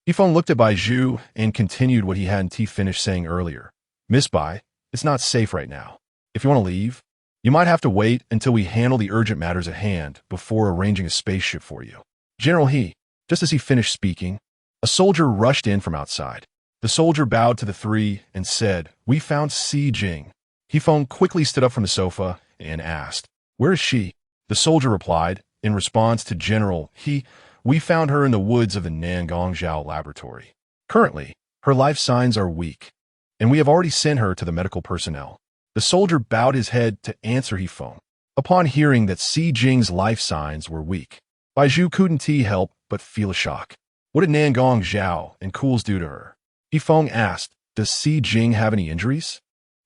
He Feng looked at Bai Zhu and continued what he hadn't finished saying earlier. "Miss Bai, it's not safe right now. If you want to leave, you might have to wait until we handle the urgent matters at hand before arranging a spaceship for you." General He, just as he finished speaking, a soldier rushed in from outside. The soldier bowed to the three and said, "We found Si Jing." He Feng quickly stood up from the sofa and asked, "Where is she?" The soldier replied, in response to General He, "We found her in the woods of the Nangong Zhao laboratory. Currently, her life signs are weak, and we have already sent her to the medical personnel." The soldier bowed his head to answer He Feng. Upon hearing that Si Jing's life signs were weak, Bai Zhu couldn't help but feel a shock. What did Nangong Zhao and Cools do to her? He Feng asked, "Does Si Jing have any injuries?"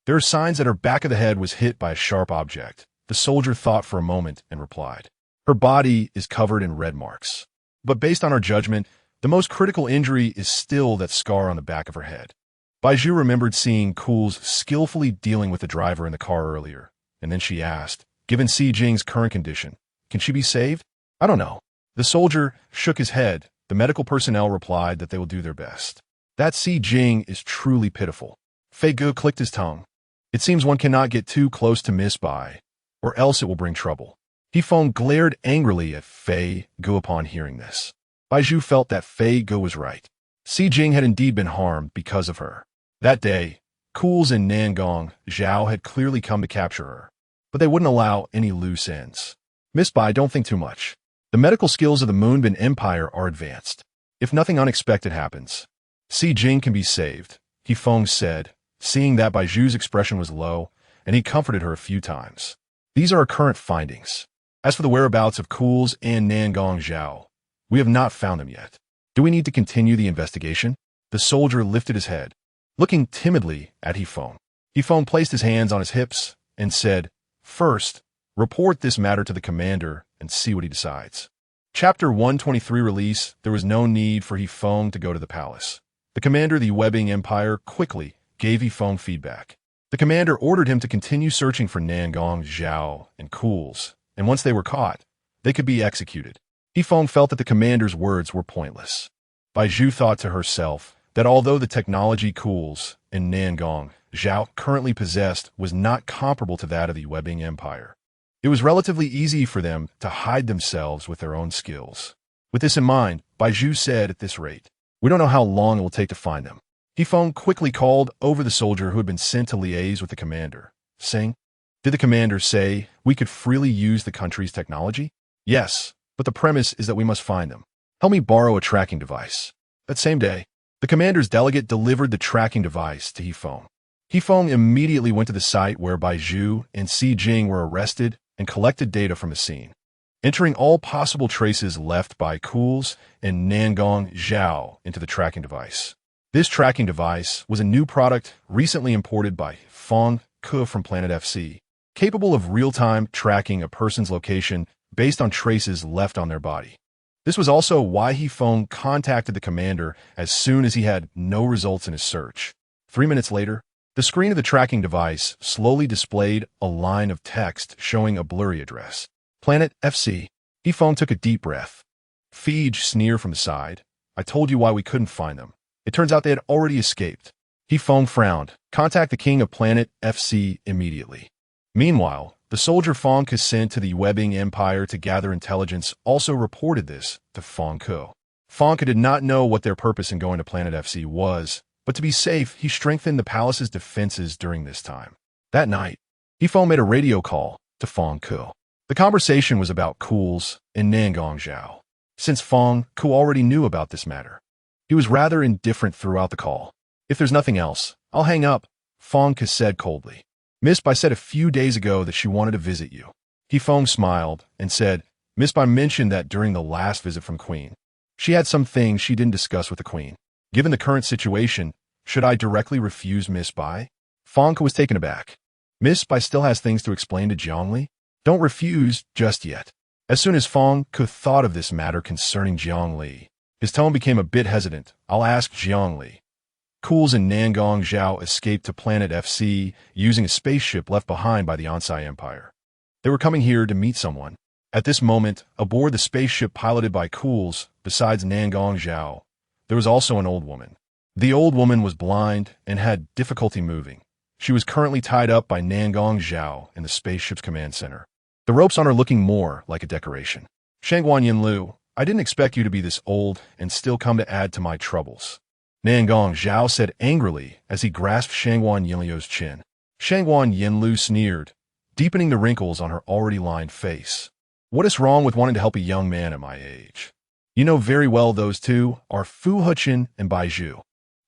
"There are signs that her back of the head was hit by a sharp object." The soldier thought for a moment and replied, "Her body is covered in red marks. But based on our judgment, the most critical injury is still that scar on the back of her head." Bai Zhu remembered seeing Cools skillfully dealing with the driver in the car earlier, and then she asked, "Given Si Jing's current condition, can she be saved?" "I don't know." The soldier shook his head. The medical personnel replied that they will do their best. "That Si Jing is truly pitiful." Fei Gu clicked his tongue. "It seems one cannot get too close to Miss Bai, or else it will bring trouble." He Feng glared angrily at Fei Gu upon hearing this. Bai Zhu felt that Fei Gu was right. Si Jing had indeed been harmed because of her. That day, Cools and Nangong Zhao had clearly come to capture her, but they wouldn't allow any loose ends. "Miss Bai, don't think too much. The medical skills of the Moonbin Empire are advanced. If nothing unexpected happens, Si Jing can be saved," He Feng said, seeing that Bai Zhu's expression was low, and he comforted her a few times. "These are our current findings. As for the whereabouts of Cools and Nangong Zhao, we have not found them yet. Do we need to continue the investigation?" The soldier lifted his head, looking timidly at He Feng. He Feng placed his hands on his hips and said, "First, report this matter to the commander and see what he decides." Chapter 123 release. There was no need for He Feng to go to the palace. The commander of the Webbing Empire quickly gave He Feng feedback. The commander ordered him to continue searching for Nangong Zhao and Cools, and once they were caught, they could be executed. He Feng felt that the commander's words were pointless. Bai Zhu thought to herself that although the technology Cools and Nangong Zhao currently possessed was not comparable to that of the Webbing Empire, it was relatively easy for them to hide themselves with their own skills. With this in mind, Bai Zhu said, "At this rate, we don't know how long it will take to find them." He Feng quickly called over the soldier who had been sent to liaise with the commander, saying, "Did the commander say we could freely use the country's technology?" "Yes, but the premise is that we must find them. Help me borrow a tracking device." That same day, the commander's delegate delivered the tracking device to He Feng. He Feng immediately went to the site where Bai Zhu and Si Jing were arrested and collected data from the scene, entering all possible traces left by Cools and Nangong Zhao into the tracking device. This tracking device was a new product recently imported by Feng Ke from Planet FC, capable of real-time tracking a person's location based on traces left on their body. This was also why He Feng contacted the commander as soon as he had no results in his search. 3 minutes later, the screen of the tracking device slowly displayed a line of text showing a blurry address. Planet FC. He Feng took a deep breath. Feige sneered from the side. I told you why we couldn't find them. It turns out they had already escaped. He Feng frowned. Contact the king of planet FC immediately. Meanwhile, the soldier Feng Ke sent to the Webbing Empire to gather intelligence also reported this to Feng Ke. Feng Ke did not know what their purpose in going to planet FC was, but to be safe, he strengthened the palace's defenses during this time. That night, He Feng made a radio call to Feng Ke. The conversation was about Cools and Nangong Zhao. Since Feng Ke already knew about this matter, he was rather indifferent throughout the call. If there's nothing else, I'll hang up, Feng Ke said coldly. Miss Bai said a few days ago that she wanted to visit you. He Feng smiled and said, Miss Bai mentioned that during the last visit from Queen, she had some things she didn't discuss with the Queen. Given the current situation, should I directly refuse Miss Bai? Feng Ke was taken aback. Miss Bai still has things to explain to Zhongli? Don't refuse just yet. As soon as Feng Ke thought of this matter concerning Zhongli, his tone became a bit hesitant. I'll ask Zhongli. Cools and Nangong Zhao escaped to planet FC using a spaceship left behind by the Onsai Empire. They were coming here to meet someone. At this moment, aboard the spaceship piloted by Cools, besides Nangong Zhao, there was also an old woman. The old woman was blind and had difficulty moving. She was currently tied up by Nangong Zhao in the spaceship's command center. The ropes on her looking more like a decoration. Shangguan Yinlu, I didn't expect you to be this old and still come to add to my troubles. Nangong Zhao said angrily as he grasped Shangguan Yinlu's chin. Shangguan Yinlu sneered, deepening the wrinkles on her already lined face. What is wrong with wanting to help a young man at my age? You know very well those two are Fu Hechen and Bai Zhu.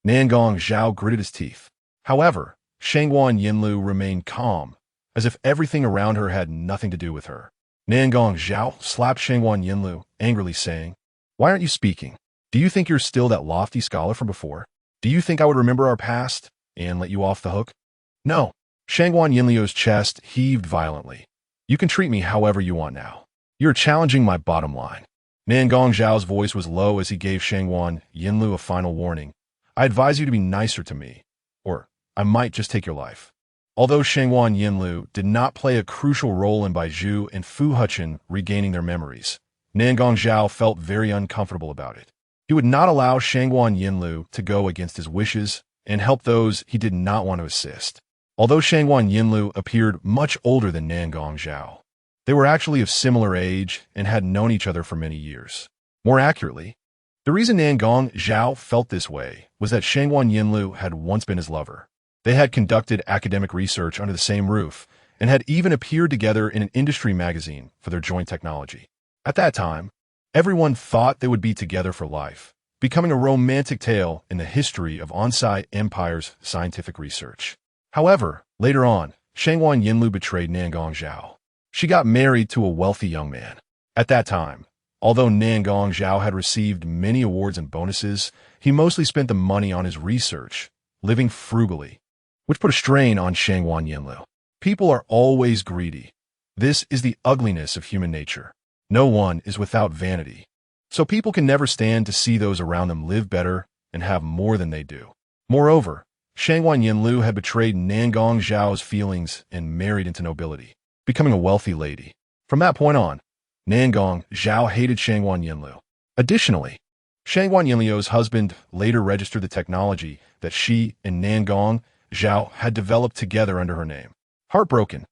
Nangong Zhao gritted his teeth. However, Shangguan Yinlu remained calm, as if everything around her had nothing to do with her. Nangong Zhao slapped Shangguan Yinlu, angrily saying, Why aren't you speaking? Do you think you're still that lofty scholar from before? Do you think I would remember our past and let you off the hook? No. Shangguan Yinlu's chest heaved violently. You can treat me however you want now. You're challenging my bottom line. Nangong Zhao's voice was low as he gave Shangguan Yinlu a final warning. I advise you to be nicer to me, or I might just take your life. Although Shangguan Yinlu did not play a crucial role in Bai Zhu and Fu Hechen regaining their memories, Nangong Zhao felt very uncomfortable about it. He would not allow Shangguan Yinlu to go against his wishes and help those he did not want to assist. Although Shangguan Yinlu appeared much older than Nangong Zhao, they were actually of similar age and had known each other for many years. More accurately, the reason Nangong Zhao felt this way was that Shangguan Yinlu had once been his lover. They had conducted academic research under the same roof and had even appeared together in an industry magazine for their joint technology. At that time, everyone thought they would be together for life, becoming a romantic tale in the history of Onsai Empire's scientific research. However, later on, Shangguan Yinlu betrayed Nangong Zhao. She got married to a wealthy young man. At that time, although Nangong Zhao had received many awards and bonuses, he mostly spent the money on his research, living frugally, which put a strain on Shangguan Yinlu. People are always greedy. This is the ugliness of human nature. No one is without vanity. So people can never stand to see those around them live better and have more than they do. Moreover, Shangguan Yinlu had betrayed Nangong Zhao's feelings and married into nobility, becoming a wealthy lady. From that point on, Nangong Zhao hated Shangguan Yinlu. Additionally, Shangguan Yinlu's husband later registered the technology that she and Nangong Zhao had developed together under her name. Heartbroken,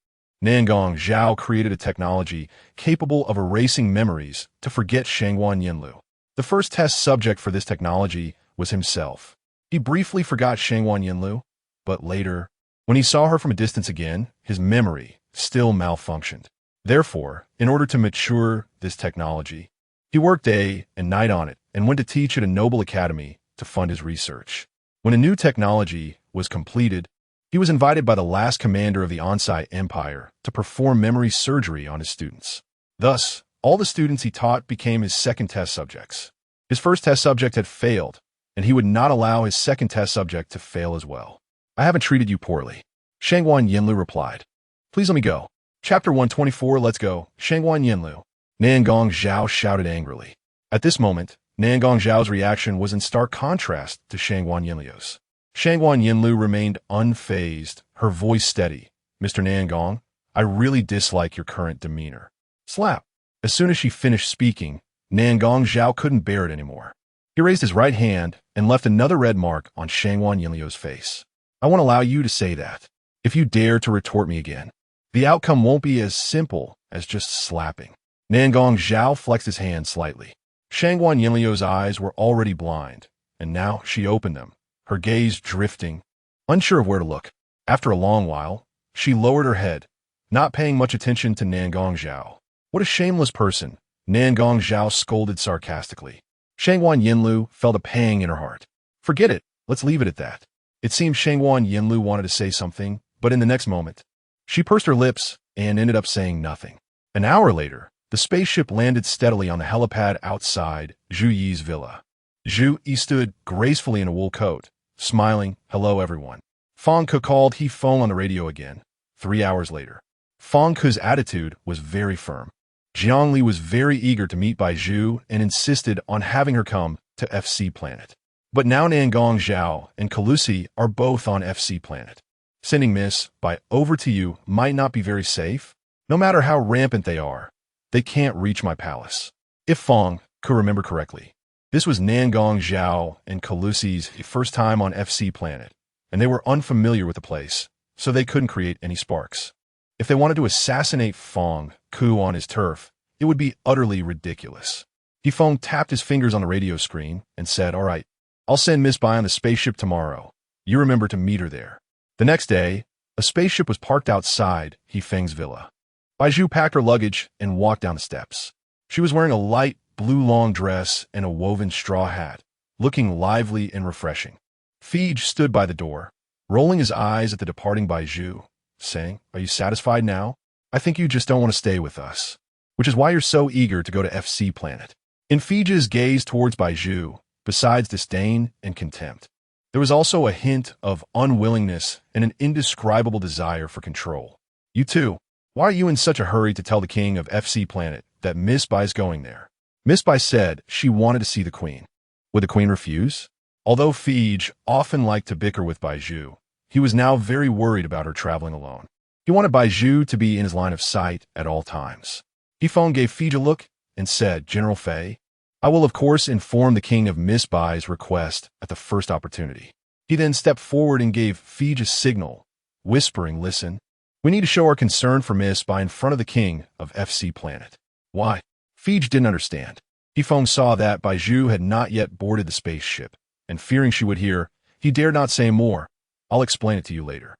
Nangong Zhao created a technology capable of erasing memories to forget Shangguan Yinlu. The first test subject for this technology was himself. He briefly forgot Shangguan Yinlu, but later, when he saw her from a distance again, his memory still malfunctioned. Therefore, in order to mature this technology, he worked day and night on it and went to teach at a noble academy to fund his research. When a new technology was completed, he was invited by the last commander of the Onsai Empire to perform memory surgery on his students. Thus, all the students he taught became his second test subjects. His first test subject had failed, and he would not allow his second test subject to fail as well. I haven't treated you poorly, Shangguan Yinlu replied. Please let me go. Chapter 124, let's go, Shangguan Yinlu. Nangong Zhao shouted angrily. At this moment, Nangong Zhao's reaction was in stark contrast to Shangguan Yinlu's. Shangguan Yinlu remained unfazed, her voice steady. Mr. Nangong, I really dislike your current demeanor. Slap. As soon as she finished speaking, Nangong Zhao couldn't bear it anymore. He raised his right hand and left another red mark on Shangwan Yinliu's face. I won't allow you to say that. If you dare to retort me again, the outcome won't be as simple as just slapping. Nangong Zhao flexed his hand slightly. Shangwan Yinliu's eyes were already blind, and now she opened them, her gaze drifting, unsure of where to look. After a long while, she lowered her head, not paying much attention to Nangong Zhao. What a shameless person, Nangong Zhao scolded sarcastically. Shangwan Yinliu felt a pang in her heart. Forget it, let's leave it at that. It seemed Shangwan Yinliu wanted to say something, but in the next moment, she pursed her lips and ended up saying nothing. An hour later, the spaceship landed steadily on the helipad outside Zhu Yi's villa. Zhu Yi stood gracefully in a wool coat, smiling, "Hello, everyone." Fang Ke called he phone on the radio again, 3 hours later. Fang Ke's attitude was very firm. Jiangli was very eager to meet Bai Zhu and insisted on having her come to FC Planet. But now Nangong Zhao and Kalusi are both on FC Planet. Sending Miss Bai over to you might not be very safe. No matter how rampant they can't reach my palace. If Fang could remember correctly, this was Nangong Zhao and Kalusi's first time on FC Planet, and they were unfamiliar with the place, so they couldn't create any sparks. If they wanted to assassinate Fang Ke on his turf, it would be utterly ridiculous. Feng tapped his fingers on the radio screen and said, "All right, I'll send Miss Bai on the spaceship tomorrow. You remember to meet her there." The next day, a spaceship was parked outside Feng's villa. Bai Zhu packed her luggage and walked down the steps. She was wearing a light blue long dress and a woven straw hat, looking lively and refreshing. Fij stood by the door, rolling his eyes at the departing Bai Zhu, saying, "Are you satisfied now? I think you just don't want to stay with us, which is why you're so eager to go to FC Planet." In Fij's gaze towards Bai Zhu, besides disdain and contempt, there was also a hint of unwillingness and an indescribable desire for control. "You too. Why are you in such a hurry to tell the king of FC Planet that Miss Bai's going there?" Miss Bai said she wanted to see the queen. Would the queen refuse? Although Fij often liked to bicker with Bai Zhu, he was now very worried about her traveling alone. He wanted Bai Zhu to be in his line of sight at all times. Feng gave Fij a look and said, "General Fei, I will of course inform the king of Miss Bai's request at the first opportunity." He then stepped forward and gave Fij a signal, whispering, "Listen, we need to show our concern for Miss Bai in front of the king of FC Planet." Why? Fij didn't understand. Feng saw that Bai Zhu had not yet boarded the spaceship, and fearing she would hear, he dared not say more. "I'll explain it to you later."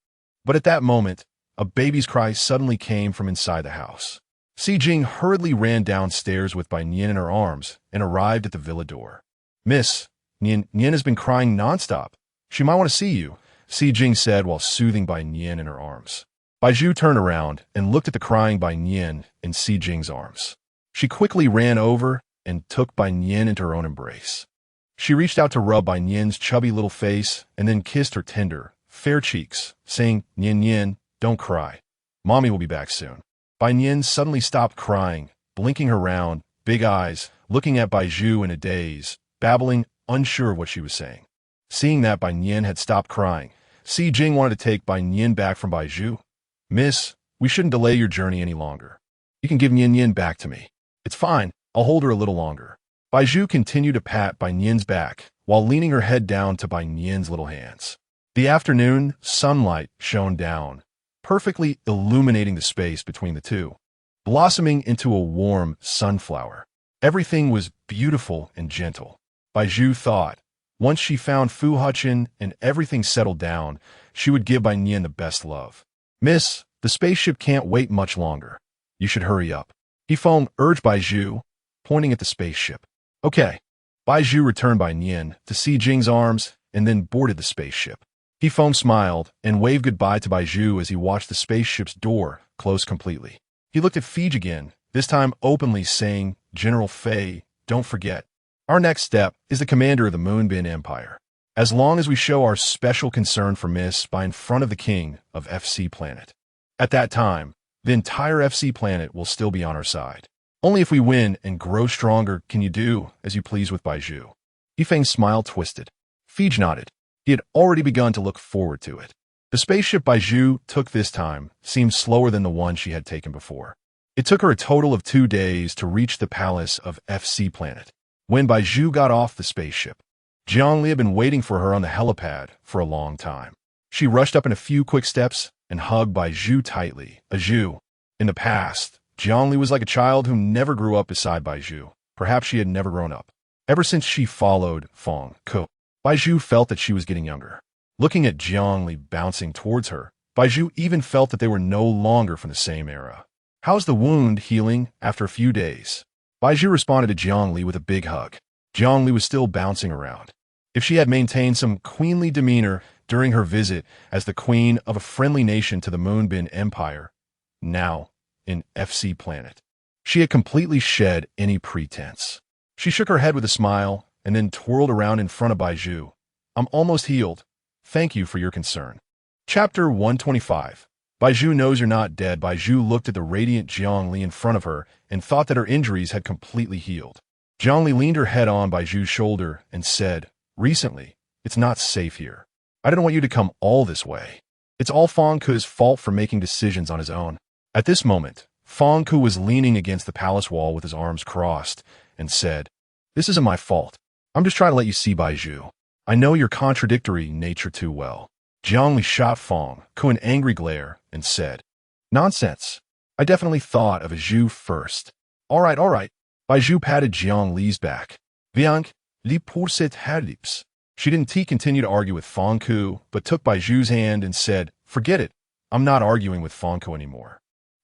But at that moment, a baby's cry suddenly came from inside the house. Si Jing hurriedly ran downstairs with Bai Nian in her arms and arrived at the villa door. "Miss, Nian has been crying nonstop. She might want to see you," Si Jing said while soothing Bai Nian in her arms. Bai Zhu turned around and looked at the crying Bai Nian in Si Jing's arms. She quickly ran over and took Bai Nian into her own embrace. She reached out to rub Bai Nian's chubby little face and then kissed her tender, fair cheeks, saying, Nian, don't cry. Mommy will be back soon." Bai Nian suddenly stopped crying, blinking her round, big eyes, looking at Bai Zhu in a daze, babbling, unsure of what she was saying. Seeing that Bai Nian had stopped crying, Si Jing wanted to take Bai Nian back from Bai Zhu. "Miss, we shouldn't delay your journey any longer. You can give Nian back to me." "It's fine, I'll hold her a little longer." Bai Zhu continued to pat Bai Nian's back while leaning her head down to Bai Nian's little hands. The afternoon sunlight shone down, perfectly illuminating the space between the two, blossoming into a warm sunflower. Everything was beautiful and gentle. Bai Zhu thought, once she found Fu Hechen and everything settled down, she would give Bai Nian the best love. "Miss, the spaceship can't wait much longer. You should hurry up." Feng urged Bai Zhu, pointing at the spaceship. "Okay." Bai Zhu returned Bai Nian to Si Jing's arms and then boarded the spaceship. Feng smiled and waved goodbye to Bai Zhu as he watched the spaceship's door close completely. He looked at Fij again, this time openly saying, "General Fei, don't forget. Our next step is the commander of the Moonbin Empire. As long as we show our special concern for Miss Bai in front of the king of FC Planet. At that time, the entire FC Planet will still be on our side. Only if we win and grow stronger can you do as you please with Bai Zhu." Feng's smile twisted. Fij nodded. He had already begun to look forward to it. The spaceship Bai Zhu took this time seemed slower than the one she had taken before. It took her a total of 2 days to reach the palace of FC planet. When Bai Zhu got off the spaceship, Jiangli had been waiting for her on the helipad for a long time. She rushed up in a few quick steps and hugged Bai Zhu tightly. Zhu. In the past, Jiangli was like a child who never grew up beside Bai Zhu. Perhaps she had never grown up. Ever since she followed Fang Ke, Bai Zhu felt that she was getting younger. Looking at Jiangli bouncing towards her, Bai Zhu even felt that they were no longer from the same era. How's the wound healing after a few days? Bai Zhu responded to Jiangli with a big hug. Jiangli was still bouncing around. If she had maintained some queenly demeanor during her visit as the queen of a friendly nation to the Moonbin Empire, now in FC planet, she had completely shed any pretense. She shook her head with a smile and then twirled around in front of Bai Zhu. I'm almost healed. Thank you for your concern. Chapter 125. Bai Zhu knows you're not dead. Bai Zhu looked at the radiant Jiangli in front of her and thought that her injuries had completely healed. Jiangli leaned her head on Bai Zhu's shoulder and said, recently, it's not safe here. I didn't want you to come all this way. It's all Fang Ke's fault for making decisions on his own. At this moment, Fang Ke was leaning against the palace wall with his arms crossed and said, this isn't my fault. I'm just trying to let you see, Bai Zhu. I know your contradictory nature too well. Jiangli shot Fang Ke an angry glare and said, nonsense. I definitely thought of Zhu first. All right. Bai Zhu patted Jiangli's back. Viang, li pour cette halips. She didn't continue to argue with Fang Ke, but took Bai Zhu's hand and said, forget it. I'm not arguing with Fang Ke anymore.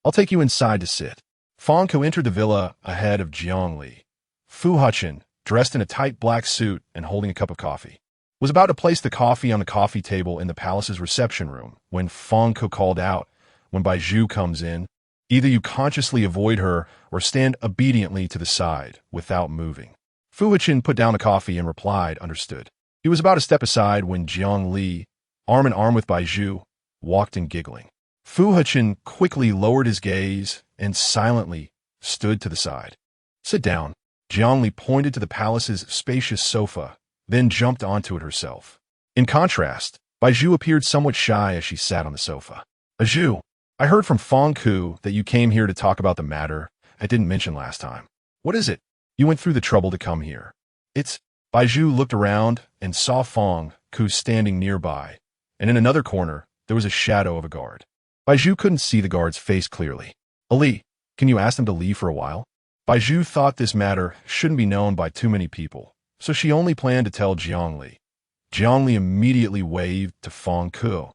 I'll take you inside to sit. Fang Ke entered the villa ahead of Jiangli. Fu Hechen, dressed in a tight black suit and holding a cup of coffee, was about to place the coffee on the coffee table in the palace's reception room when Fang Ke called out, when Bai Zhu comes in, either you consciously avoid her or stand obediently to the side without moving. Fu Hechen put down the coffee and replied, understood. He was about to step aside when Jiangli, arm in arm with Bai Zhu, walked in giggling. Fu Hechen quickly lowered his gaze and silently stood to the side. Sit down. Jiangli pointed to the palace's spacious sofa, then jumped onto it herself. In contrast, Bai Zhu appeared somewhat shy as she sat on the sofa. Zhu, I heard from Fang Ke that you came here to talk about the matter I didn't mention last time. What is it? You went through the trouble to come here. It's... Bai Zhu looked around and saw Fang Ke standing nearby, and in another corner, there was a shadow of a guard. Bai Zhu couldn't see the guard's face clearly. Ali, can you ask them to leave for a while? Bai Zhu thought this matter shouldn't be known by too many people, so she only planned to tell Jiangli. Jiangli immediately waved to Fang Ke.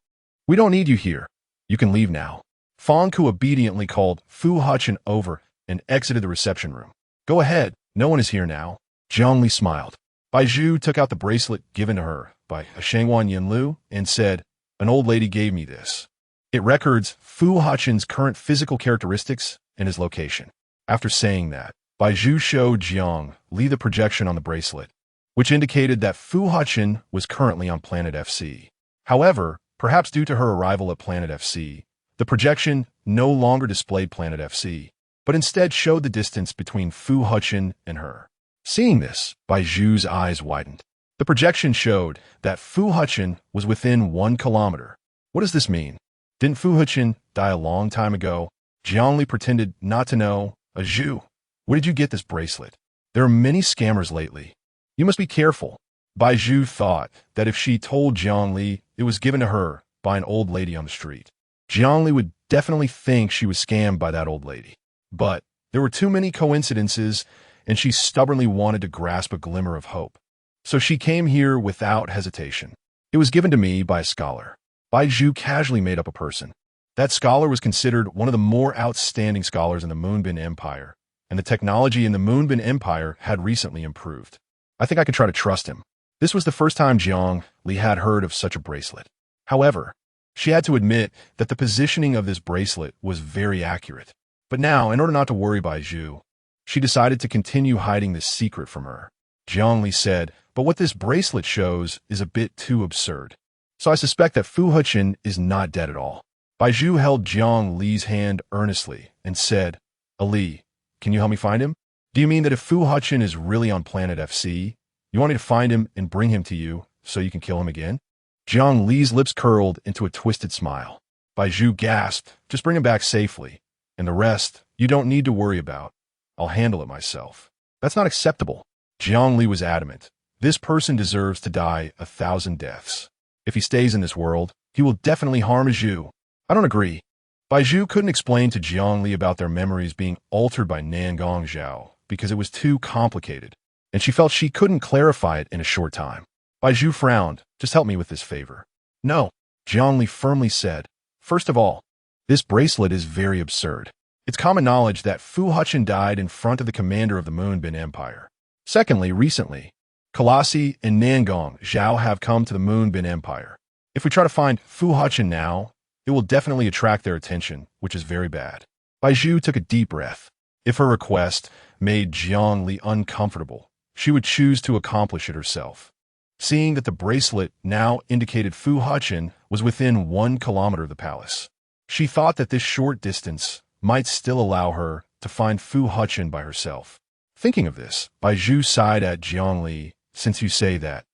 We don't need you here. You can leave now. Fang Ke obediently called Fu Hechen over and exited the reception room. Go ahead, no one is here now. Jiangli smiled. Bai Zhu took out the bracelet given to her by Shangwan Yinlu and said, an old lady gave me this. It records Fu Hechen's current physical characteristics and his location. After saying that, Bai Zhu showed Jiangli the projection on the bracelet, which indicated that Fu Hechen was currently on planet FC. However, perhaps due to her arrival at planet FC, the projection no longer displayed planet FC, but instead showed the distance between Fu Hechen and her. Seeing this, Bai Zhu's eyes widened. The projection showed that Fu Hechen was within 1 kilometer. What does this mean? Didn't Fu Hechen die a long time ago? Jiangli pretended not to know. Zhu, where did you get this bracelet? There are many scammers lately. You must be careful. Bai Zhu thought that if she told Jiangli it was given to her by an old lady on the street, Jiangli would definitely think she was scammed by that old lady. But there were too many coincidences, and she stubbornly wanted to grasp a glimmer of hope. So she came here without hesitation. It was given to me by a scholar. Bai Zhu casually made up a person. That scholar was considered one of the more outstanding scholars in the Moonbin Empire, and the technology in the Moonbin Empire had recently improved. I think I could try to trust him. This was the first time Jiangli had heard of such a bracelet. However, she had to admit that the positioning of this bracelet was very accurate. But now, in order not to worry Bai Zhu, she decided to continue hiding this secret from her. Jiangli said, but what this bracelet shows is a bit too absurd. So I suspect that Fu Hechen is not dead at all. Bai Zhu held Jiangli's hand earnestly and said, Ali, can you help me find him? Do you mean that if Fu Hechen is really on planet FC, you want me to find him and bring him to you so you can kill him again? Jiangli's lips curled into a twisted smile. Bai Zhu gasped, just bring him back safely. And the rest, you don't need to worry about. I'll handle it myself. That's not acceptable. Jiang Li was adamant. This person deserves to die 1,000 deaths. If he stays in this world, he will definitely harm Zhu. I don't agree. Bai Zhu couldn't explain to Jiang Li about their memories being altered by Nangong Zhao because it was too complicated, and she felt she couldn't clarify it in a short time. Bai Zhu frowned. Just help me with this favor. No, Jiang Li firmly said. First of all, this bracelet is very absurd. It's common knowledge that Fu Hechen died in front of the commander of the Moonbin Empire. Secondly, recently, Colossi and Nangong Zhao have come to the Moonbin Empire. If we try to find Fu Hechen now, it will definitely attract their attention, which is very bad. Bai Zhu took a deep breath. If her request made Jiang Li uncomfortable, she would choose to accomplish it herself. Seeing that the bracelet now indicated Fu Hechen was within 1 kilometer of the palace, she thought that this short distance might still allow her to find Fu Hechen by herself. Thinking of this, Bai Zhu sighed at Jiang Li. Since you say that,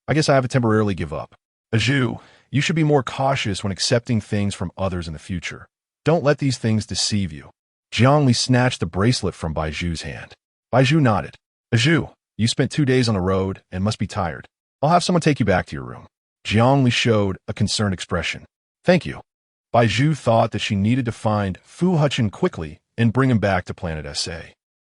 I guess I have to temporarily give up. Zhu, you should be more cautious when accepting things from others in the future. Don't let these things deceive you. Jiang Li snatched the bracelet from Bai Zhu's hand. Bai Zhu nodded. Zhu, you spent 2 days on the road and must be tired. I'll have someone take you back to your room. Jiang Li showed a concerned expression. Thank you. Bai Zhu thought that she needed to find Fu Hechen quickly and bring him back to planet SA.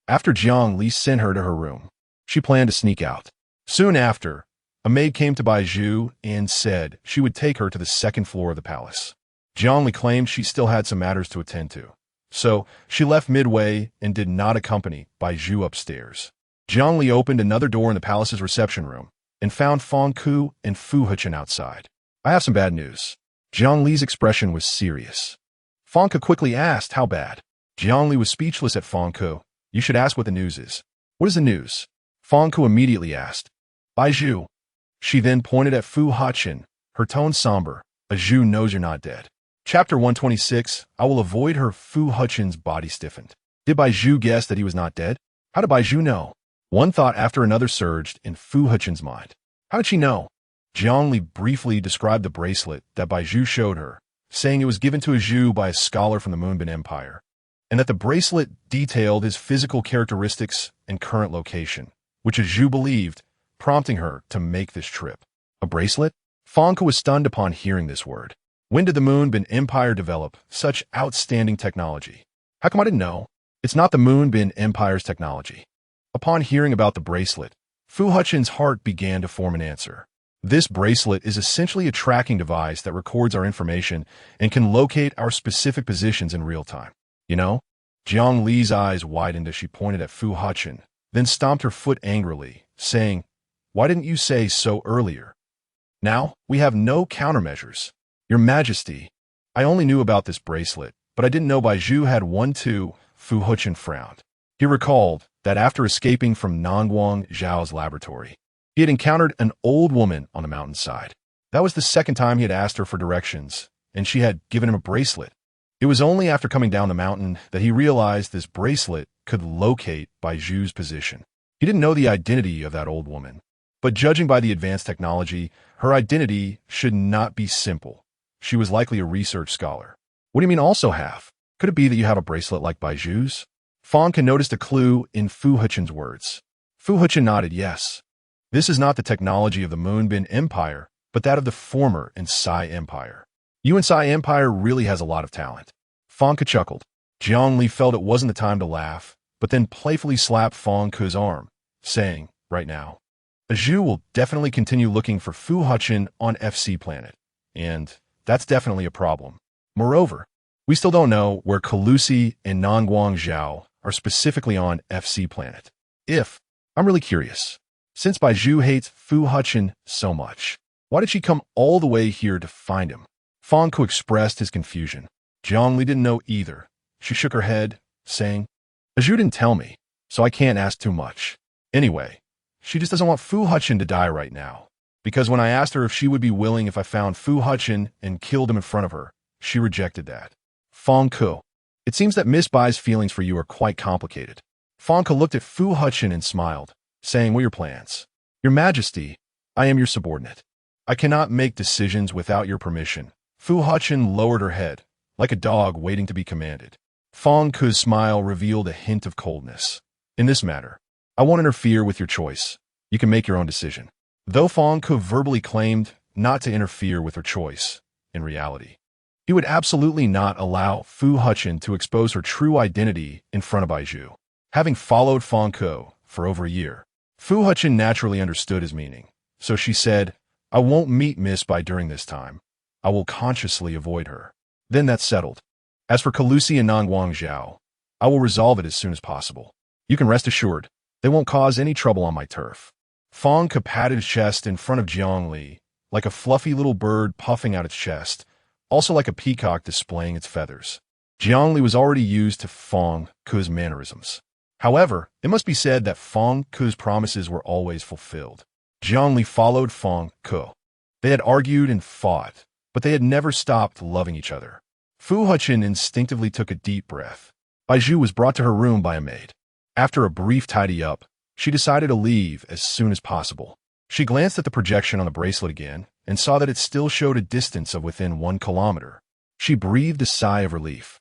After Jiang Li sent her to her room, she planned to sneak out. Soon after, a maid came to Bai Zhu and said she would take her to the 2nd floor of the palace. Jiang Li claimed she still had some matters to attend to, so she left midway and did not accompany Bai Zhu upstairs. Jiang Li opened another door in the palace's reception room and found Fang Ku and Fu Hechen outside. I have some bad news. Jiang Li's expression was serious. Fang Ku quickly asked how bad. Jiang Li was speechless at Fang Ku. You should ask what the news is. What is the news? Fang Ku immediately asked. Bai Zhu. She then pointed at Fu Hechen, her tone somber. Zhu knows you're not dead. Chapter 126, I will avoid her. Fu Hechen's body stiffened. Did Bai Zhu guess that he was not dead? How did Bai Zhu know? One thought after another surged in Fu Hechen's mind. How did she know? Jiang Li briefly described the bracelet that Bai Zhu showed her, saying it was given to Zhu by a scholar from the Moonbin Empire, and that the bracelet detailed his physical characteristics and current location, which Zhu believed, prompting her to make this trip. A bracelet? Fang Ku was stunned upon hearing this word. When did the Moonbin Empire develop such outstanding technology? How come I didn't know? It's not the Moonbin Empire's technology. Upon hearing about the bracelet, Fu Hechen's heart began to form an answer. This bracelet is essentially a tracking device that records our information and can locate our specific positions in real time. You know? Jiang Li's eyes widened as she pointed at Fu Hechen, then stomped her foot angrily, saying, Why didn't you say so earlier? Now, we have no countermeasures. Your Majesty, I only knew about this bracelet, but I didn't know Bai Zhu had one too. Fu Hechen frowned. He recalled that after escaping from Nangong Zhao's laboratory, he had encountered an old woman on the mountainside. That was the 2nd time he had asked her for directions, and she had given him a bracelet. It was only after coming down the mountain that he realized this bracelet could locate Bai Zhu's position. He didn't know the identity of that old woman, but judging by the advanced technology, her identity should not be simple. She was likely a research scholar. What do you mean also have? Could it be that you have a bracelet like Bai Zhu's? Fang Ku noticed a clue in Fu Hechen's words. Fu Hechen nodded yes. This is not the technology of the Moonbin Empire, but that of the former and Psi Empire. You and Psi Empire really has a lot of talent. Fang Ku chuckled. Jiang Li felt it wasn't the time to laugh, but then playfully slapped Fang Ku's arm, saying, right now, Zhu will definitely continue looking for Fu Hechen on FC planet, and that's definitely a problem. Moreover, we still don't know where Colossi and Nangong Zhao are specifically on FC planet. I'm really curious. Since Bai Zhu hates Fu Hechen so much, why did she come all the way here to find him? Fang Ku expressed his confusion. Jiang Li didn't know either. She shook her head, saying, Zhu didn't tell me, so I can't ask too much. Anyway, she just doesn't want Fu Hechen to die right now, because when I asked her if she would be willing if I found Fu Hechen and killed him in front of her, she rejected that. Fang Ku, it seems that Miss Bai's feelings for you are quite complicated. Fang Ku looked at Fu Hechen and smiled, saying, What are your plans? Your Majesty, I am your subordinate. I cannot make decisions without your permission. Fu Hechen lowered her head, like a dog waiting to be commanded. Fong Ke's smile revealed a hint of coldness. In this matter, I won't interfere with your choice. You can make your own decision. Though Fong Ke verbally claimed not to interfere with her choice, in reality, he would absolutely not allow Fu Hechen to expose her true identity in front of Bai Zhu. Having followed Fong Ke for over a year, Fu Hechen naturally understood his meaning, so she said, I won't meet Miss Bai during this time. I will consciously avoid her. Then that's settled. As for Kalusi and Nangguang Zhao, I will resolve it as soon as possible. You can rest assured, they won't cause any trouble on my turf. Fong Ke patted his chest in front of Jiangli, like a fluffy little bird puffing out its chest, also like a peacock displaying its feathers. Jiangli was already used to Fong Ke's mannerisms. However, it must be said that Fong Ke's promises were always fulfilled. Jiangli followed Fong Ke. They had argued and fought, but they had never stopped loving each other. Fu Hechen instinctively took a deep breath. Bai Zhu was brought to her room by a maid. After a brief tidy-up, she decided to leave as soon as possible. She glanced at the projection on the bracelet again and saw that it still showed a distance of within 1 kilometer. She breathed a sigh of relief,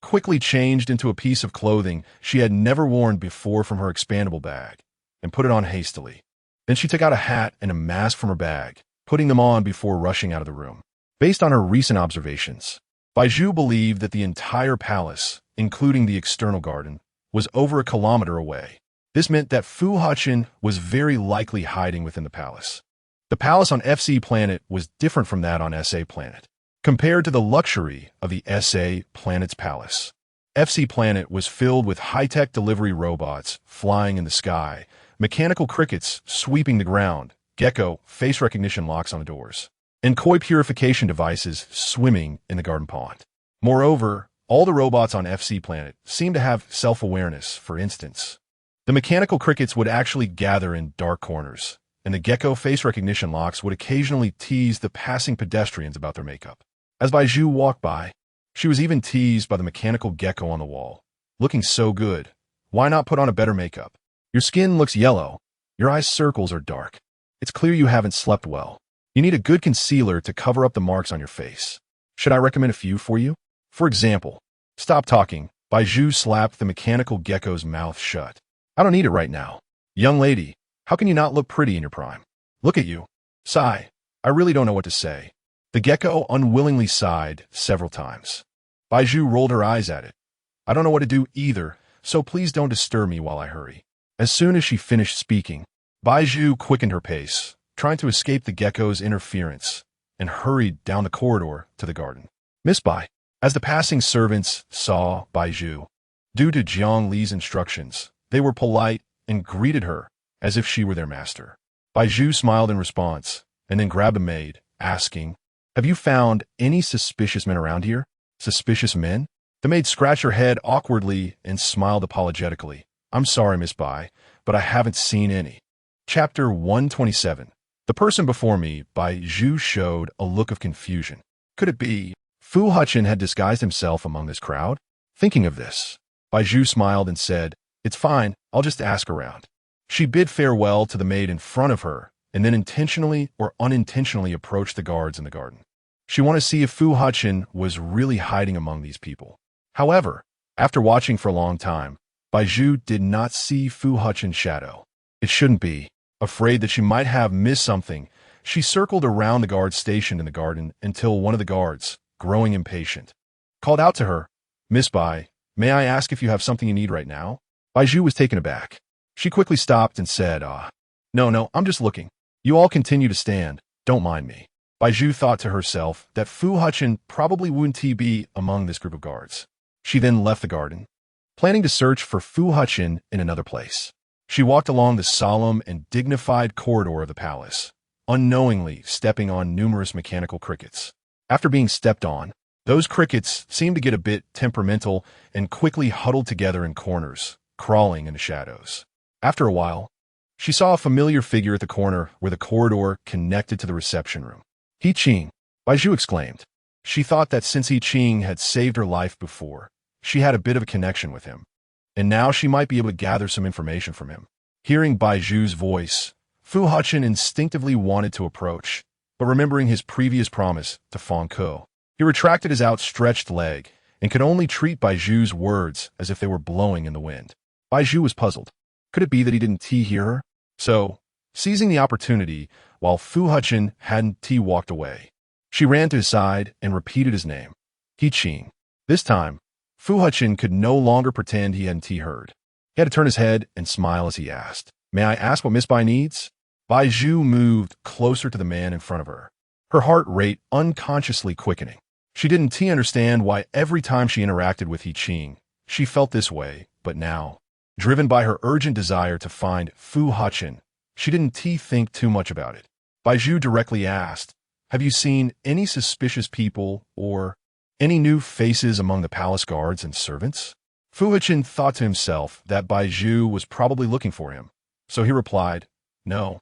quickly changed into a piece of clothing she had never worn before from her expandable bag, and put it on hastily. Then she took out a hat and a mask from her bag, putting them on before rushing out of the room. Based on her recent observations, Bai Zhu believed that the entire palace, including the external garden, was over 1 kilometer away. This meant that Fu Hechen was very likely hiding within the palace. The palace on FC planet was different from that on SA planet. Compared to the luxury of the SA planet's palace, FC planet was filled with high-tech delivery robots flying in the sky, mechanical crickets sweeping the ground, gecko face recognition locks on the doors, and koi purification devices swimming in the garden pond. Moreover, all the robots on FC planet seemed to have self-awareness. For instance, the mechanical crickets would actually gather in dark corners, and the gecko face recognition locks would occasionally tease the passing pedestrians about their makeup. As Bai Zhu walked by, she was even teased by the mechanical gecko on the wall. Looking so good, why not put on a better makeup? Your skin looks yellow. Your eyes circles are dark. It's clear you haven't slept well. You need a good concealer to cover up the marks on your face. Should I recommend a few for you? For example, stop talking. Bai Zhu slapped the mechanical gecko's mouth shut. I don't need it right now. Young lady, how can you not look pretty in your prime? Look at you. Sigh. I really don't know what to say. The gecko unwillingly sighed several times. Bai Zhu rolled her eyes at it. I don't know what to do either, so please don't disturb me while I hurry. As soon as she finished speaking, Bai Zhu quickened her pace, trying to escape the gecko's interference, and hurried down the corridor to the garden. Miss Bai. As the passing servants saw Bai Zhu, due to Jiang Li's instructions, they were polite and greeted her as if she were their master. Bai Zhu smiled in response, and then grabbed a maid, asking, Have you found any suspicious men around here? Suspicious men? The maid scratched her head awkwardly and smiled apologetically. I'm sorry, Miss Bai, but I haven't seen any. Chapter 127. The person before me, Bai Zhu, showed a look of confusion. Could it be Fu Hechen had disguised himself among this crowd? Thinking of this, Bai Zhu smiled and said, It's fine, I'll just ask around. She bid farewell to the maid in front of her, and then intentionally or unintentionally approached the guards in the garden. She wanted to see if Fu Hechen was really hiding among these people. However, after watching for a long time, Bai Zhu did not see Fu Hechen's shadow. It shouldn't be. Afraid that she might have missed something, she circled around the guards stationed in the garden until one of the guards, growing impatient, called out to her, Miss Bai, may I ask if you have something you need right now? Bai Zhu was taken aback. She quickly stopped and said, No, I'm just looking. You all continue to stand. Don't mind me. Bai Zhu thought to herself that Fu Hechen probably wouldn't be among this group of guards. She then left the garden, planning to search for Fu Hechen in another place. She walked along the solemn and dignified corridor of the palace, unknowingly stepping on numerous mechanical crickets. After being stepped on, those crickets seemed to get a bit temperamental and quickly huddled together in corners, crawling in the shadows. After a while, she saw a familiar figure at the corner where the corridor connected to the reception room. He Qing, Bai Zhu exclaimed. She thought that since He Qing had saved her life before, she had a bit of a connection with him, and now she might be able to gather some information from him. Hearing Bai Zhu's voice, Fu Hechen instinctively wanted to approach, but remembering his previous promise to Fong Ke, he retracted his outstretched leg and could only treat Bai Zhu's words as if they were blowing in the wind. Bai Zhu was puzzled. Could it be that he didn't hear her? So, seizing the opportunity, while Fu Hechen hadn't walked away, she ran to his side and repeated his name, Hechen. This time, Fu Hechen could no longer pretend he hadn't heard. He had to turn his head and smile as he asked, "May I ask what Miss Bai needs?" Bai Zhu moved closer to the man in front of her, her heart rate unconsciously quickening. She didn't understand why every time she interacted with Hechen, she felt this way, but now, driven by her urgent desire to find Fu Hechen, she didn't think too much about it. Bai Zhu directly asked, "Have you seen any suspicious people or any new faces among the palace guards and servants?" Fu Hechen thought to himself that Bai Zhu was probably looking for him, so he replied, "No.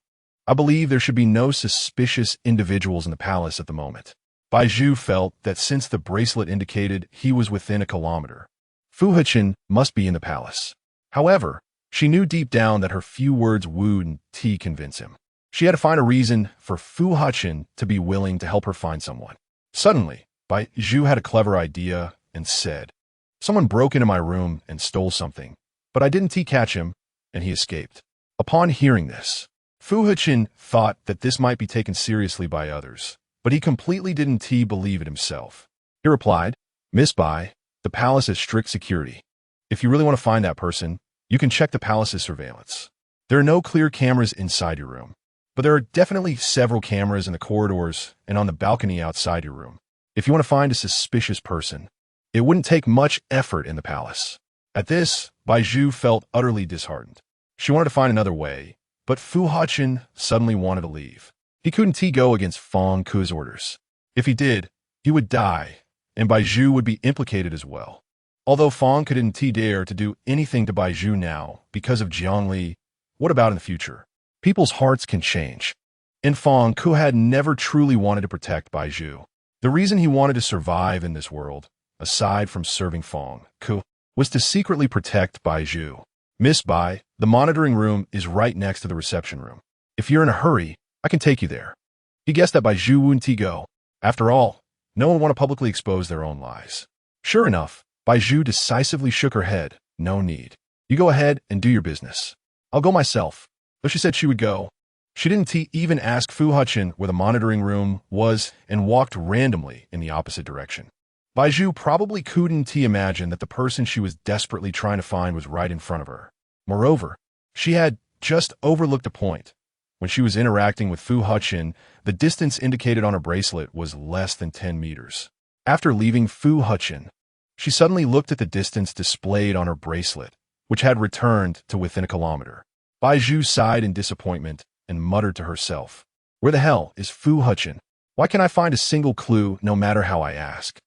I believe there should be no suspicious individuals in the palace at the moment." Bai Zhu felt that since the bracelet indicated he was within a kilometer, Fu Hechen must be in the palace. However, she knew deep down that her few words wouldn't convince him. She had to find a reason for Fu Hechen to be willing to help her find someone. Suddenly, Bai Zhu had a clever idea and said, "Someone broke into my room and stole something, but I didn't catch him, and he escaped." Upon hearing this, Fu Hechen thought that this might be taken seriously by others, but he completely didn't believe it himself. He replied, "Miss Bai, the palace has strict security. If you really want to find that person, you can check the palace's surveillance. There are no clear cameras inside your room, but there are definitely several cameras in the corridors and on the balcony outside your room. If you want to find a suspicious person, it wouldn't take much effort in the palace." At this, Bai Zhu felt utterly disheartened. She wanted to find another way, but Fu Hechen suddenly wanted to leave. He couldn't go against Fang Ku's orders. If he did, he would die, and Bai Zhu would be implicated as well. Although Fang couldn't dare to do anything to Bai Zhu now because of Jiangli, what about in the future? People's hearts can change. And Fang Ku had never truly wanted to protect Bai Zhu. The reason he wanted to survive in this world, aside from serving Fang Ku, was to secretly protect Bai Zhu. "Miss Bai, the monitoring room is right next to the reception room. If you're in a hurry, I can take you there." He guessed that Bai Zhu wouldn't go. After all, no one want to publicly expose their own lies. Sure enough, Bai Zhu decisively shook her head. "No need. You go ahead and do your business. I'll go myself." Though she said she would go, she didn't even ask Fu Hechen where the monitoring room was and walked randomly in the opposite direction. Bai Zhu probably couldn't imagine that the person she was desperately trying to find was right in front of her. Moreover, she had just overlooked a point. When she was interacting with Fu Hechen, the distance indicated on her bracelet was less than 10 meters. After leaving Fu Hechen, she suddenly looked at the distance displayed on her bracelet, which had returned to within a kilometer. Bai Zhu sighed in disappointment and muttered to herself, "Where the hell is Fu Hechen? Why can't I find a single clue no matter how I ask?"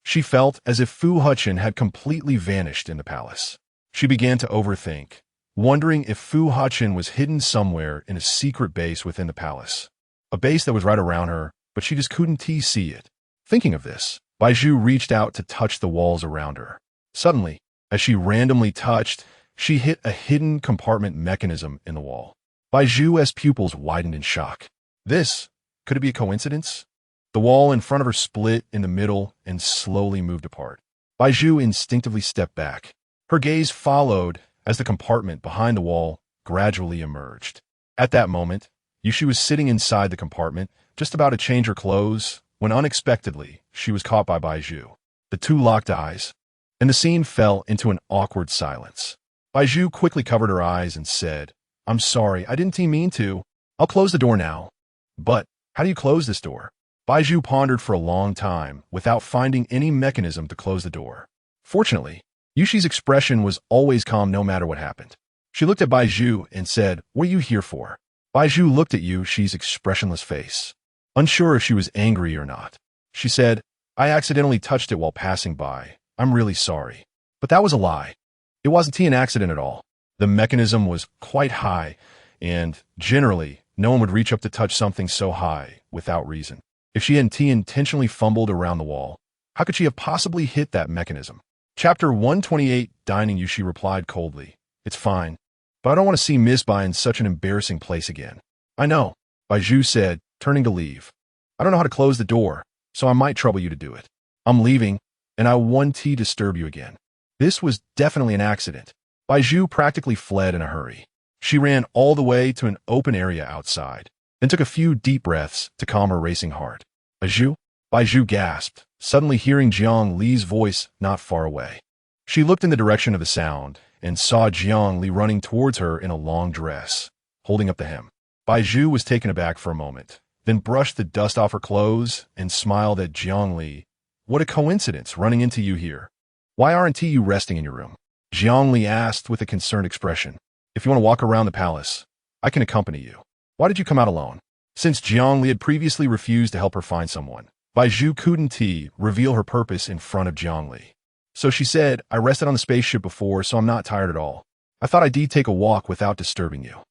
She felt as if Fu Hechen had completely vanished in the palace. She began to overthink, wondering if Fu Hechen was hidden somewhere in a secret base within the palace. A base that was right around her, but she just couldn't see it. Thinking of this, Bai Zhu reached out to touch the walls around her. Suddenly, as she randomly touched, she hit a hidden compartment mechanism in the wall. Bai Zhu's pupils widened in shock. Could it be a coincidence? The wall in front of her split in the middle and slowly moved apart. Bai Zhu instinctively stepped back. Her gaze followed as the compartment behind the wall gradually emerged. At that moment, Yushi was sitting inside the compartment, just about to change her clothes, when unexpectedly, she was caught by Bai Zhu. The two locked eyes, and the scene fell into an awkward silence. Bai Zhu quickly covered her eyes and said, "I'm sorry, I didn't mean to. I'll close the door now." "But, how do you close this door?" Bai Zhu pondered for a long time without finding any mechanism to close the door. Fortunately, Yushi's expression was always calm no matter what happened. She looked at Bai Zhu and said, "What are you here for?" Bai Zhu looked at Yushi's expressionless face, unsure if she was angry or not. She said, "I accidentally touched it while passing by. I'm really sorry." But that was a lie. It wasn't an accident at all. The mechanism was quite high, and generally, no one would reach up to touch something so high without reason. If she hadn't intentionally fumbled around the wall, how could she have possibly hit that mechanism? Chapter 128, Dining. Yushi replied coldly, "It's fine, but I don't want to see Miss Bai in such an embarrassing place again." "I know," Bai Zhu said, turning to leave. "I don't know how to close the door, so I might trouble you to do it." "I'm leaving. and I won't disturb you again. This was definitely an accident. Bai Zhu practically fled in a hurry. She ran all the way to an open area outside, then took a few deep breaths to calm her racing heart. Bai Zhu? Bai Zhu gasped, suddenly hearing Jiang Li's voice not far away. She looked in the direction of the sound and saw Jiang Li running towards her in a long dress, holding up the hem. Bai Zhu was taken aback for a moment, then brushed the dust off her clothes and smiled at Jiang Li. What a coincidence, running into you here. Why aren't you resting in your room? Jiang Li asked with a concerned expression. If you want to walk around the palace, I can accompany you. Why did you come out alone? Since Jiang Li had previously refused to help her find someone, Bai Zhu couldn't reveal her purpose in front of Jiang Li. So she said, I rested on the spaceship before, so I'm not tired at all. I thought I'd take a walk without disturbing you.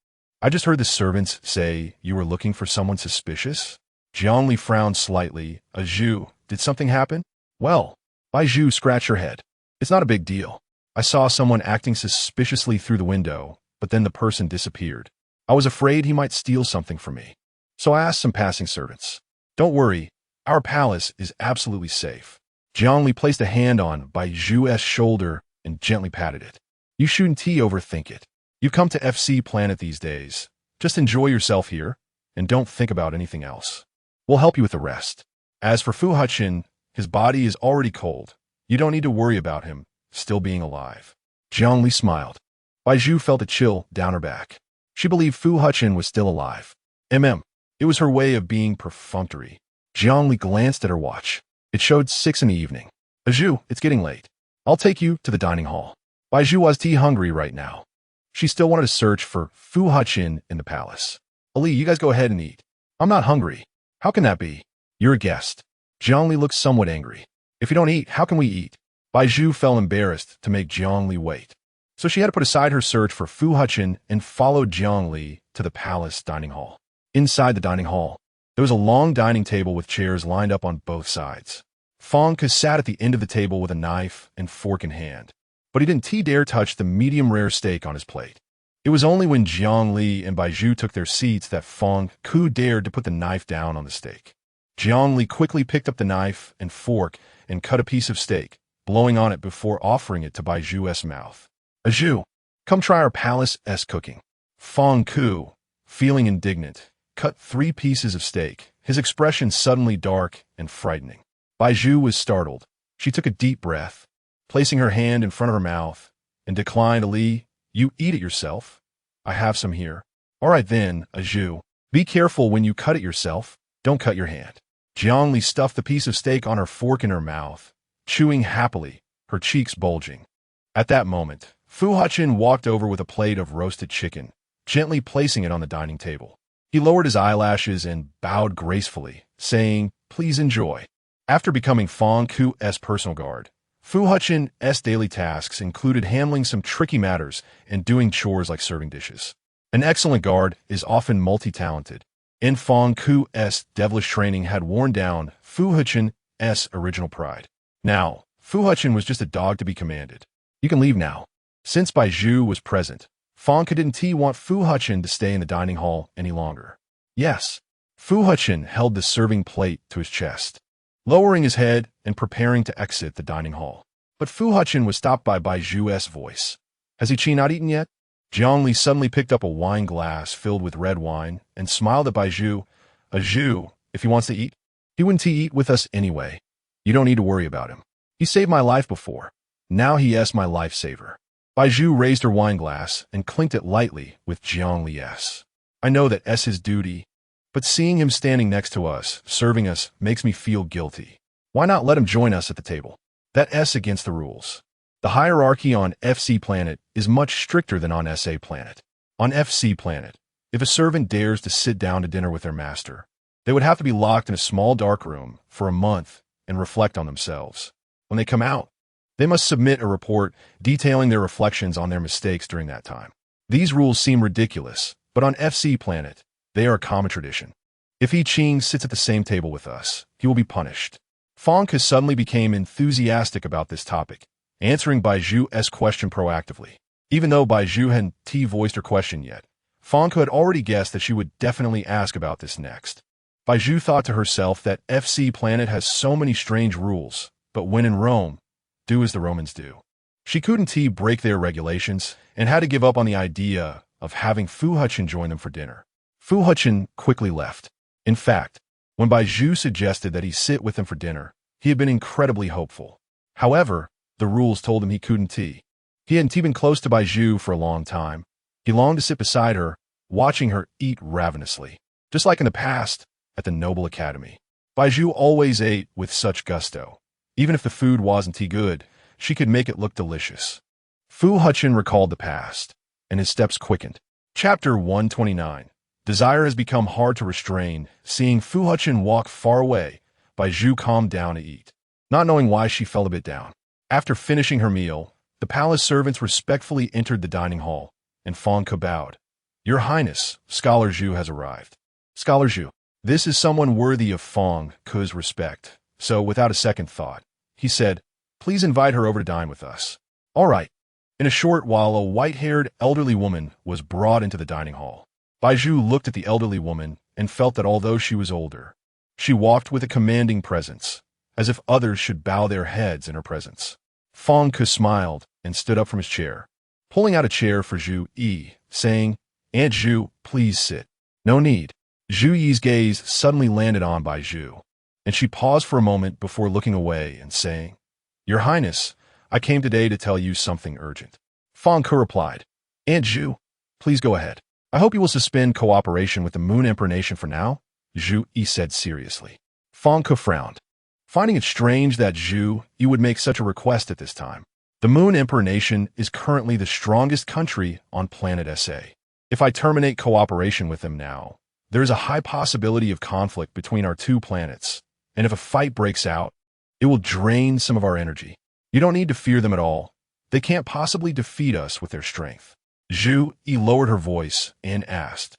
I just heard the servants say you were looking for someone suspicious. Jiang Li frowned slightly. Zhu, did something happen? Well, Bai Zhu scratched her head. It's not a big deal. I saw someone acting suspiciously through the window, but then the person disappeared. I was afraid he might steal something from me. So I asked some passing servants. Don't worry, our palace is absolutely safe. Jiang Li placed a hand on Bai Zhu's shoulder and gently patted it. You shouldn't overthink it. You've come to FC Planet these days. Just enjoy yourself here, and don't think about anything else. We'll help you with the rest. As for Fu Hechen, his body is already cold. You don't need to worry about him still being alive. Jiang Li smiled. Bai Zhu felt a chill down her back. She believed Fu Hechen was still alive. It was her way of being perfunctory. Jiang Li glanced at her watch. It showed 6 in the evening. Zhu, it's getting late. I'll take you to the dining hall. Bai Zhu was hungry right now. She still wanted to search for Fu Hechen in the palace. Ali, you guys go ahead and eat. I'm not hungry. How can that be? You're a guest. Jiang Li looked somewhat angry. If you don't eat, how can we eat? Bai Zhu felt embarrassed to make Jiang Li wait. So she had to put aside her search for Fu Hechen and followed Jiang Li to the palace dining hall. Inside the dining hall, there was a long dining table with chairs lined up on both sides. Fang Ke sat at the end of the table with a knife and fork in hand, but he didn't dare touch the medium-rare steak on his plate. It was only when Jiang Li and Bai Zhu took their seats that Fang Ke dared to put the knife down on the steak. Jiang Li quickly picked up the knife and fork and cut a piece of steak, blowing on it before offering it to Bai Zhu's mouth. Zhu, come try our palace-esque cooking. Fang Ke, feeling indignant, cut 3 pieces of steak, his expression suddenly dark and frightening. Bai Zhu was startled. She took a deep breath, placing her hand in front of her mouth, and declined. Ali, you eat it yourself. I have some here. All right then, Zhu. Be careful when you cut it yourself. Don't cut your hand. Jiang Li stuffed the piece of steak on her fork in her mouth, chewing happily, her cheeks bulging. At that moment, Fu Hechen walked over with a plate of roasted chicken, gently placing it on the dining table. He lowered his eyelashes and bowed gracefully, saying, Please enjoy. After becoming Fang Ke's personal guard, Fu Hechen's daily tasks included handling some tricky matters and doing chores like serving dishes. An excellent guard is often multi-talented, and Fang Ke's devilish training had worn down Fu Hechen's original pride. Now, Fu Hechen was just a dog to be commanded. You can leave now. Since Bai Zhu was present, Fang Ke didn't want Fu Hechen to stay in the dining hall any longer. Yes. Fu Hechen held the serving plate to his chest, lowering his head and preparing to exit the dining hall. But Fu Hechen was stopped by Bai Zhu's voice. Has he not eaten yet? Jiang Li suddenly picked up a wine glass filled with red wine and smiled at Bai Zhu. Zhu, if he wants to eat, he wouldn't eat with us anyway. You don't need to worry about him. He saved my life before. Now he is my lifesaver. Bai Zhu raised her wine glass and clinked it lightly with Jiang Li's. I know that is his duty, but seeing him standing next to us, serving us, makes me feel guilty. Why not let him join us at the table? That's against the rules. The hierarchy on FC Planet is much stricter than on SA Planet. On FC Planet, if a servant dares to sit down to dinner with their master, they would have to be locked in a small dark room for a month and reflect on themselves. When they come out, they must submit a report detailing their reflections on their mistakes during that time. These rules seem ridiculous, but on FC Planet, they are a common tradition. If Yi Qing sits at the same table with us, he will be punished. Fang Ke suddenly became enthusiastic about this topic, answering Bai Zhu's question proactively. Even though Bai Zhu hadn't voiced her question yet, Fang Ke had already guessed that she would definitely ask about this next. Bai Zhu thought to herself that FC Planet has so many strange rules, but when in Rome, do as the Romans do. She couldn't break their regulations and had to give up on the idea of having Fu Hechen join them for dinner. Fu Hechen quickly left. In fact, when Bai Zhu suggested that he sit with them for dinner, he had been incredibly hopeful. However, the rules told him he couldn't. He hadn't been close to Bai Zhu for a long time. He longed to sit beside her, watching her eat ravenously, just like in the past at the Noble Academy. Bai Zhu always ate with such gusto. Even if the food wasn't good, she could make it look delicious. Fu Hechen recalled the past, and his steps quickened. Chapter 129. Desire has become hard to restrain. Seeing Fu Hechen walk far away, Bai Zhu calmed down to eat, not knowing why she felt a bit down. After finishing her meal, the palace servants respectfully entered the dining hall, and Fang Ke bowed. Your Highness, Scholar Zhu has arrived. Scholar Zhu. This is someone worthy of Fang Ke's respect, so without a second thought, he said, please invite her over to dine with us. All right. In a short while, a white-haired elderly woman was brought into the dining hall. Bai Zhu looked at the elderly woman and felt that although she was older, she walked with a commanding presence, as if others should bow their heads in her presence. Fang Ke smiled and stood up from his chair, pulling out a chair for Zhu Yi, saying, Aunt Zhu, please sit. No need. Zhu Yi's gaze suddenly landed on Bai Zhu, and she paused for a moment before looking away and saying, Your Highness, I came today to tell you something urgent. Fang Ke replied, Aunt Zhu, please go ahead. I hope you will suspend cooperation with the Moon Emperor Nation for now, Zhu Yi said seriously. Fang Ke frowned, finding it strange that Zhu Yi would make such a request at this time. The Moon Emperor Nation is currently the strongest country on planet SA. If I terminate cooperation with them now, there is a high possibility of conflict between our two planets, and if a fight breaks out, it will drain some of our energy. You don't need to fear them at all. They can't possibly defeat us with their strength. Zhu Yi lowered her voice and asked,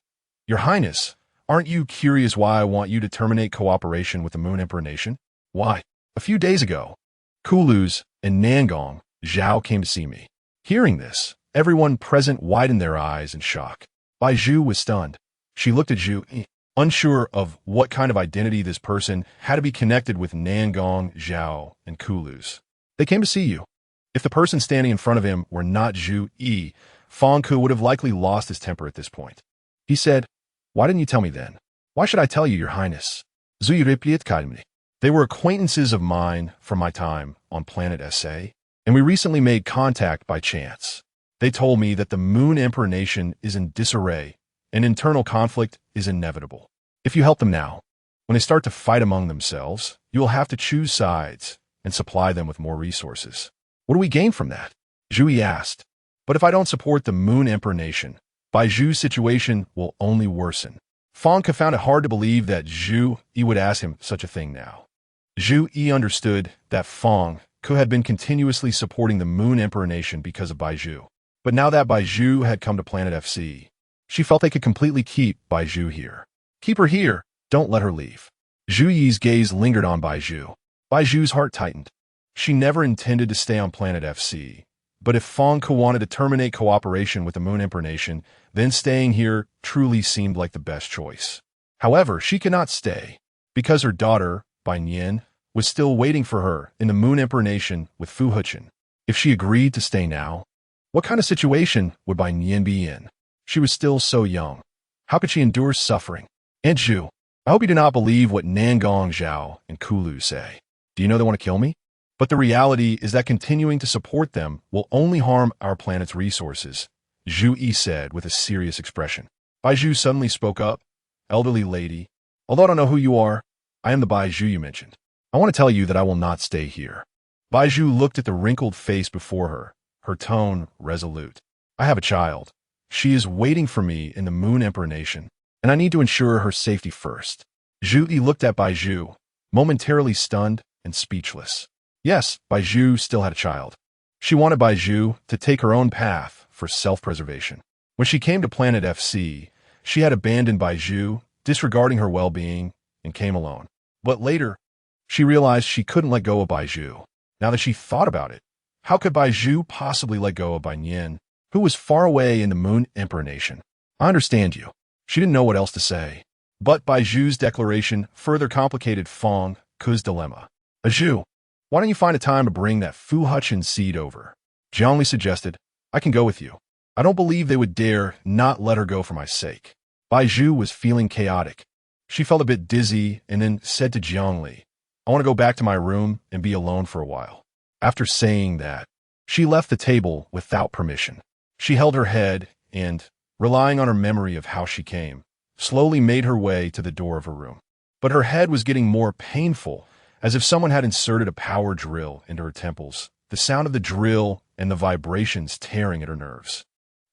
Your Highness, aren't you curious why I want you to terminate cooperation with the Moon Emperor Nation? Why? A few days ago, Kulus and Nangong Zhao came to see me. Hearing this, everyone present widened their eyes in shock. Bai Zhu was stunned. She looked at Zhu Yi, unsure of what kind of identity this person had to be connected with Nangong Zhao and Kulus. They came to see you. If the person standing in front of him were not Zhu Yi, Fang Ke would have likely lost his temper at this point. He said, Why didn't you tell me then? Why should I tell you, Your Highness? Zhu Yi replied, They were acquaintances of mine from my time on planet SA, and we recently made contact by chance. They told me that the Moon Emperor Nation is in disarray, and internal conflict is inevitable. If you help them now, when they start to fight among themselves, you will have to choose sides and supply them with more resources. What do we gain from that? Zhu Yi asked. But if I don't support the Moon Emperor Nation, Bai Zhu's situation will only worsen. Fang Ke found it hard to believe that Zhu Yi would ask him such a thing now. Zhu Yi understood that Fang Ke had been continuously supporting the Moon Emperor Nation because of Bai Zhu. But now that Bai Zhu had come to planet FC, she felt they could completely keep Bai Zhu here. Keep her here. Don't let her leave. Zhu Yi's gaze lingered on Bai Zhu. Bai Zhu's heart tightened. She never intended to stay on planet FC. But if Fang Ke wanted to terminate cooperation with the Moon Emperor Nation, then staying here truly seemed like the best choice. However, she could not stay, because her daughter, Bai Nian, was still waiting for her in the Moon Emperor Nation with Fu Hechen. If she agreed to stay now, what kind of situation would Bai Nian be in? She was still so young. How could she endure suffering? Aunt Zhu, I hope you do not believe what Nangong Zhao and Kulu say. Do you know they want to kill me? But the reality is that continuing to support them will only harm our planet's resources, Zhu Yi said with a serious expression. Bai Zhu suddenly spoke up. Elderly lady, although I don't know who you are, I am the Bai Zhu you mentioned. I want to tell you that I will not stay here. Bai Zhu looked at the wrinkled face before her, her tone resolute. I have a child. She is waiting for me in the Moon Emperor Nation, and I need to ensure her safety first. Zhu Yi looked at Bai Zhu, momentarily stunned and speechless. Yes, Bai Zhu still had a child. She wanted Bai Zhu to take her own path for self-preservation. When she came to planet FC, she had abandoned Bai Zhu, disregarding her well-being, and came alone. But later, she realized she couldn't let go of Bai Zhu. Now that she thought about it, how could Bai Zhu possibly let go of Bai Nian, who was far away in the Moon Emperor Nation? I understand you. She didn't know what else to say. But Bai Zhu's declaration further complicated Fang Ke's dilemma. Zhu, Why don't you find a time to bring that Fu Hechen seed over? Zhongli suggested. I can go with you. I don't believe they would dare not let her go for my sake. Bai Zhu was feeling chaotic. She felt a bit dizzy and then said to Zhongli, I want to go back to my room and be alone for a while. After saying that, she left the table without permission. She held her head and, relying on her memory of how she came, slowly made her way to the door of her room. But her head was getting more painful, as if someone had inserted a power drill into her temples, the sound of the drill and the vibrations tearing at her nerves.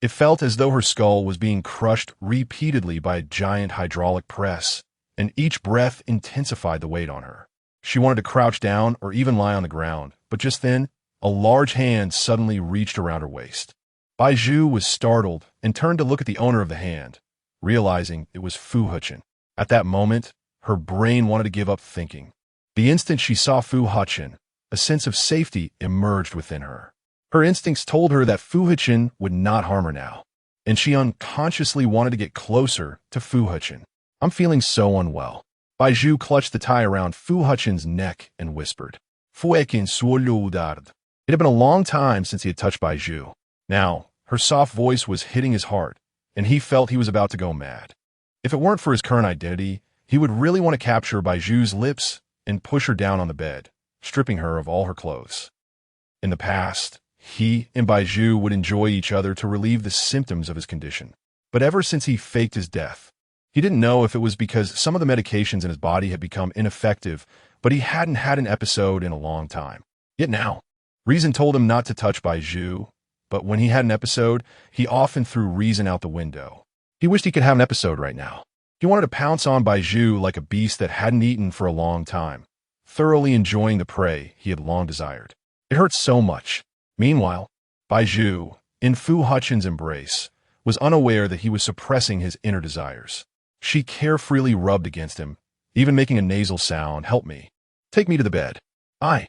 It felt as though her skull was being crushed repeatedly by a giant hydraulic press, and each breath intensified the weight on her. She wanted to crouch down or even lie on the ground, but just then, a large hand suddenly reached around her waist. Bai Zhu was startled and turned to look at the owner of the hand, realizing it was Fu Hechen. At that moment, her brain wanted to give up thinking. The instant she saw Fu Hechen, a sense of safety emerged within her. Her instincts told her that Fu Hechen would not harm her now, and she unconsciously wanted to get closer to Fu Hechen. I'm feeling so unwell. Bai Zhu clutched the tie around Fu Hechen's neck and whispered, Fu Hechen swallowed. It had been a long time since he had touched Bai Zhu. Now, her soft voice was hitting his heart, and he felt he was about to go mad. If it weren't for his current identity, he would really want to capture Bai Zhu's lips and push her down on the bed, stripping her of all her clothes. In the past, he and Bai Zhu would enjoy each other to relieve the symptoms of his condition. But ever since he faked his death, he didn't know if it was because some of the medications in his body had become ineffective, but he hadn't had an episode in a long time. Yet now, reason told him not to touch Bai Zhu, but when he had an episode, he often threw reason out the window. He wished he could have an episode right now. He wanted to pounce on Bai Zhu like a beast that hadn't eaten for a long time, thoroughly enjoying the prey he had long desired. It hurt so much. Meanwhile, Bai Zhu, in Fu Hechen's embrace, was unaware that he was suppressing his inner desires. She carefreely rubbed against him, even making a nasal sound, help me. Take me to the bed. I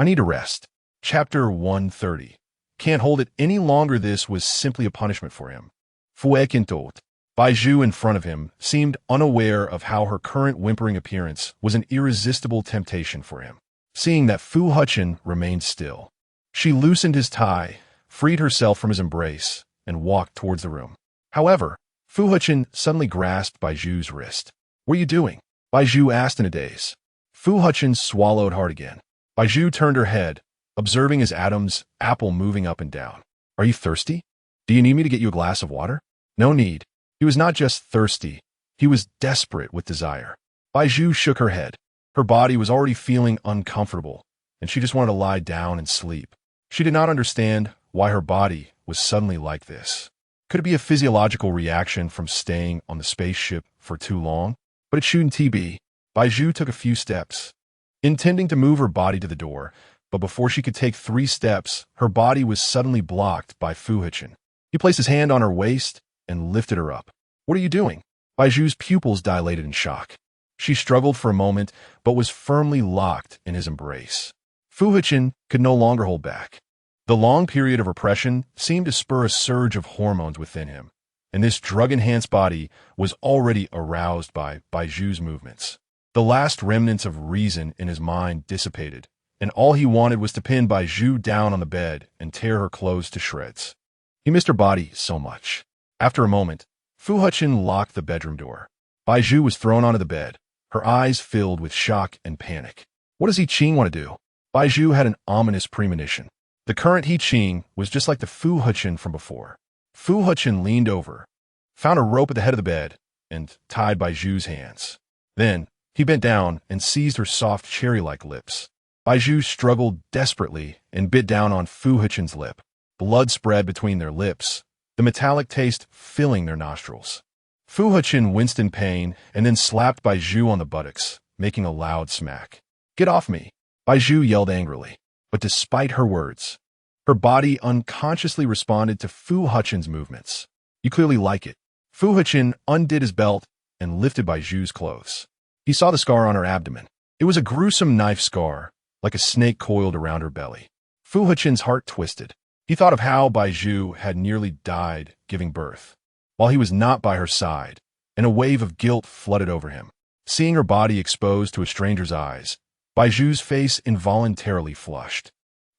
need to rest. Chapter 130. Can't hold it any longer. This was simply a punishment for him. Fu Hechen thought. Bai Zhu in front of him seemed unaware of how her current whimpering appearance was an irresistible temptation for him. Seeing that Fu Hechen remained still, she loosened his tie, freed herself from his embrace, and walked towards the room. However, Fu Hechen suddenly grasped Bai Zhu's wrist. What are you doing? Bai Zhu asked in a daze. Fu Hechen swallowed hard again. Bai Zhu turned her head, observing his Adam's apple moving up and down. Are you thirsty? Do you need me to get you a glass of water? No need. He was not just thirsty. He was desperate with desire. Bai Zhu shook her head. Her body was already feeling uncomfortable, and she just wanted to lie down and sleep. She did not understand why her body was suddenly like this. Could it be a physiological reaction from staying on the spaceship for too long? But it shouldn't be. Bai Zhu took a few steps, intending to move her body to the door, but before she could take 3 steps, her body was suddenly blocked by Fu Hechen. He placed his hand on her waist and lifted her up. What are you doing? Bai Zhu's pupils dilated in shock. She struggled for a moment, but was firmly locked in his embrace. Fu Hechen could no longer hold back. The long period of repression seemed to spur a surge of hormones within him, and this drug-enhanced body was already aroused by Bai Zhu's movements. The last remnants of reason in his mind dissipated, and all he wanted was to pin Bai Zhu down on the bed and tear her clothes to shreds. He missed her body so much. After a moment, Fu Hechen locked the bedroom door. Bai Zhu was thrown onto the bed, her eyes filled with shock and panic. What does He Qing want to do? Bai Zhu had an ominous premonition. The current He Qing was just like the Fu Hechen from before. Fu Hechen leaned over, found a rope at the head of the bed, and tied Bai Zhu's hands. Then, he bent down and seized her soft cherry-like lips. Bai Zhu struggled desperately and bit down on Fu Hechen's lip. Blood spread between their lips, the metallic taste filling their nostrils. Fu Hechen winced in pain and then slapped Bai Zhu on the buttocks, making a loud smack. Get off me! Bai Zhu yelled angrily. But despite her words, her body unconsciously responded to Fu Hechen's movements. You clearly like it. Fu Hechen undid his belt and lifted Bai Zhu's clothes. He saw the scar on her abdomen. It was a gruesome knife scar, like a snake coiled around her belly. Fu Hechen's heart twisted. He thought of how Bai Zhu had nearly died giving birth, while he was not by her side, and a wave of guilt flooded over him. Seeing her body exposed to a stranger's eyes, Bai Zhu's face involuntarily flushed.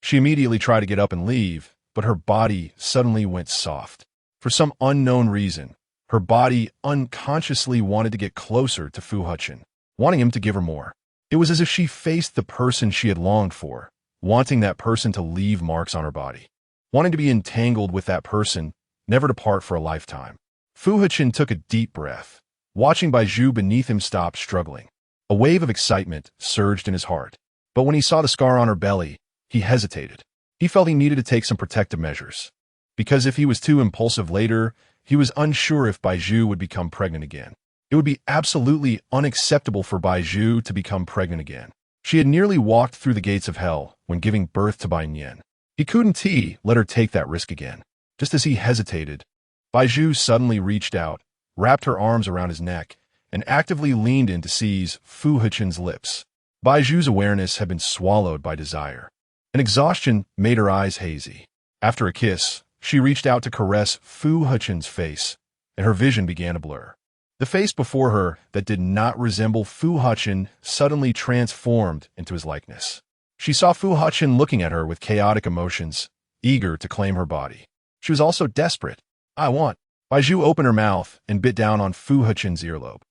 She immediately tried to get up and leave, but her body suddenly went soft. For some unknown reason, her body unconsciously wanted to get closer to Fu Hechen, wanting him to give her more. It was as if she faced the person she had longed for, wanting that person to leave marks on her body, wanting to be entangled with that person, never to part for a lifetime. Fu Hechen took a deep breath, watching Bai Zhu beneath him stop struggling. A wave of excitement surged in his heart, but when he saw the scar on her belly, he hesitated. He felt he needed to take some protective measures, because if he was too impulsive later, he was unsure if Bai Zhu would become pregnant again. It would be absolutely unacceptable for Bai Zhu to become pregnant again. She had nearly walked through the gates of hell when giving birth to Bai Nian. He couldn't let her take that risk again. Just as he hesitated, Bai Zhu suddenly reached out, wrapped her arms around his neck, and actively leaned in to seize Fu Hechen's lips. Bai Zhu's awareness had been swallowed by desire, and exhaustion made her eyes hazy. After a kiss, she reached out to caress Fu Hechen's face, and her vision began to blur. The face before her that did not resemble Fu Hechen suddenly transformed into his likeness. She saw Fu Hechen looking at her with chaotic emotions, eager to claim her body. She was also desperate. "I want." Bai Zhu opened her mouth and bit down on Fu Hechen's earlobe.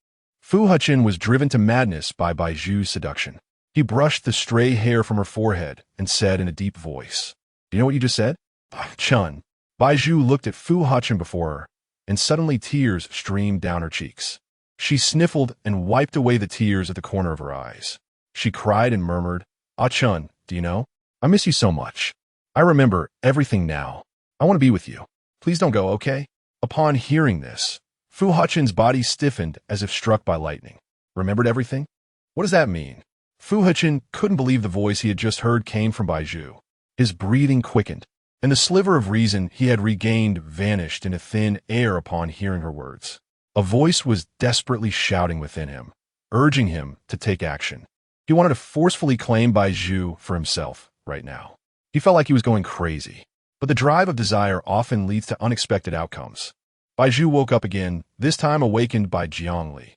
Fu Hechen was driven to madness by Bai Zhu's seduction. He brushed the stray hair from her forehead and said in a deep voice, "Do you know what you just said?" "Chun." Bai Zhu looked at Fu Hechen before her, and suddenly tears streamed down her cheeks. She sniffled and wiped away the tears at the corner of her eyes. She cried and murmured, "Ah Chun, do you know? I miss you so much. I remember everything now. I want to be with you. Please don't go, okay?" Upon hearing this, Fu Hechen's body stiffened as if struck by lightning. Remembered everything? What does that mean? Fu Hechen couldn't believe the voice he had just heard came from Bai Zhu. His breathing quickened, and the sliver of reason he had regained vanished into thin air upon hearing her words. A voice was desperately shouting within him, urging him to take action. He wanted to forcefully claim Bai Zhu for himself right now. He felt like he was going crazy, but the drive of desire often leads to unexpected outcomes. Bai Zhu woke up again, this time awakened by Jiang Li.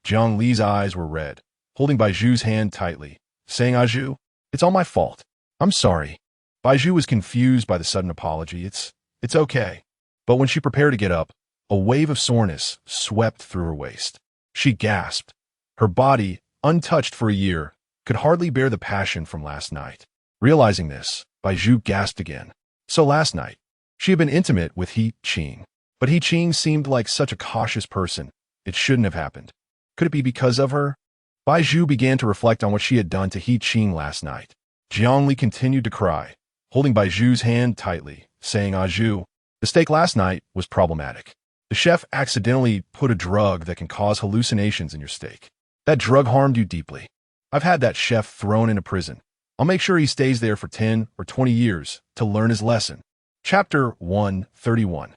Jiang Li's eyes were red, holding Bai Zhu's hand tightly, saying, "Ah Zhu, it's all my fault. I'm sorry." Bai Zhu was confused by the sudden apology. It's okay." But when she prepared to get up, a wave of soreness swept through her waist. She gasped. Her body, untouched for a year, could hardly bear the passion from last night. Realizing this, Bai Zhu gasped again. So last night, she had been intimate with He Qing. But He Qing seemed like such a cautious person. It shouldn't have happened. Could it be because of her? Bai Zhu began to reflect on what she had done to He Qing last night. Jiang Li continued to cry, holding Bai Zhu's hand tightly, saying, "Ah Zhu, the steak last night was problematic. The chef accidentally put a drug that can cause hallucinations in your steak. That drug harmed you deeply. I've had that chef thrown into prison. I'll make sure he stays there for 10 or 20 years to learn his lesson." Chapter 131.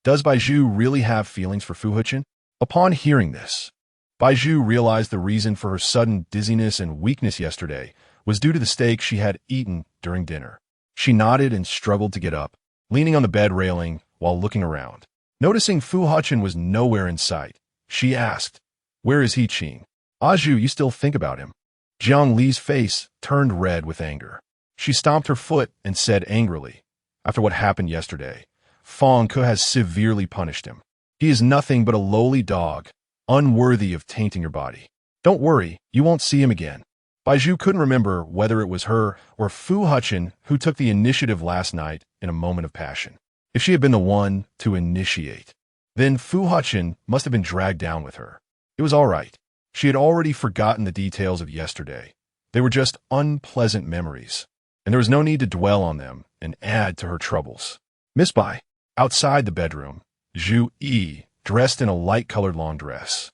Does Bai Zhu really have feelings for Fu Hechen? Upon hearing this, Bai Zhu realized the reason for her sudden dizziness and weakness yesterday was due to the steak she had eaten during dinner. She nodded and struggled to get up, leaning on the bed railing while looking around. Noticing Fu Hechen was nowhere in sight, she asked, "Where is He Qing?" "Ah Zhu, you still think about him?" Jiang Li's face turned red with anger. She stomped her foot and said angrily, "After what happened yesterday, Fang Ke has severely punished him. He is nothing but a lowly dog, unworthy of tainting your body. Don't worry, you won't see him again." Bai Zhu couldn't remember whether it was her or Fu Hechen who took the initiative last night in a moment of passion. If she had been the one to initiate, then Fu Hechen must have been dragged down with her. It was all right. She had already forgotten the details of yesterday. They were just unpleasant memories, and there was no need to dwell on them and add to her troubles. Miss Bai. Outside the bedroom, Zhu Yi, dressed in a light-colored long dress,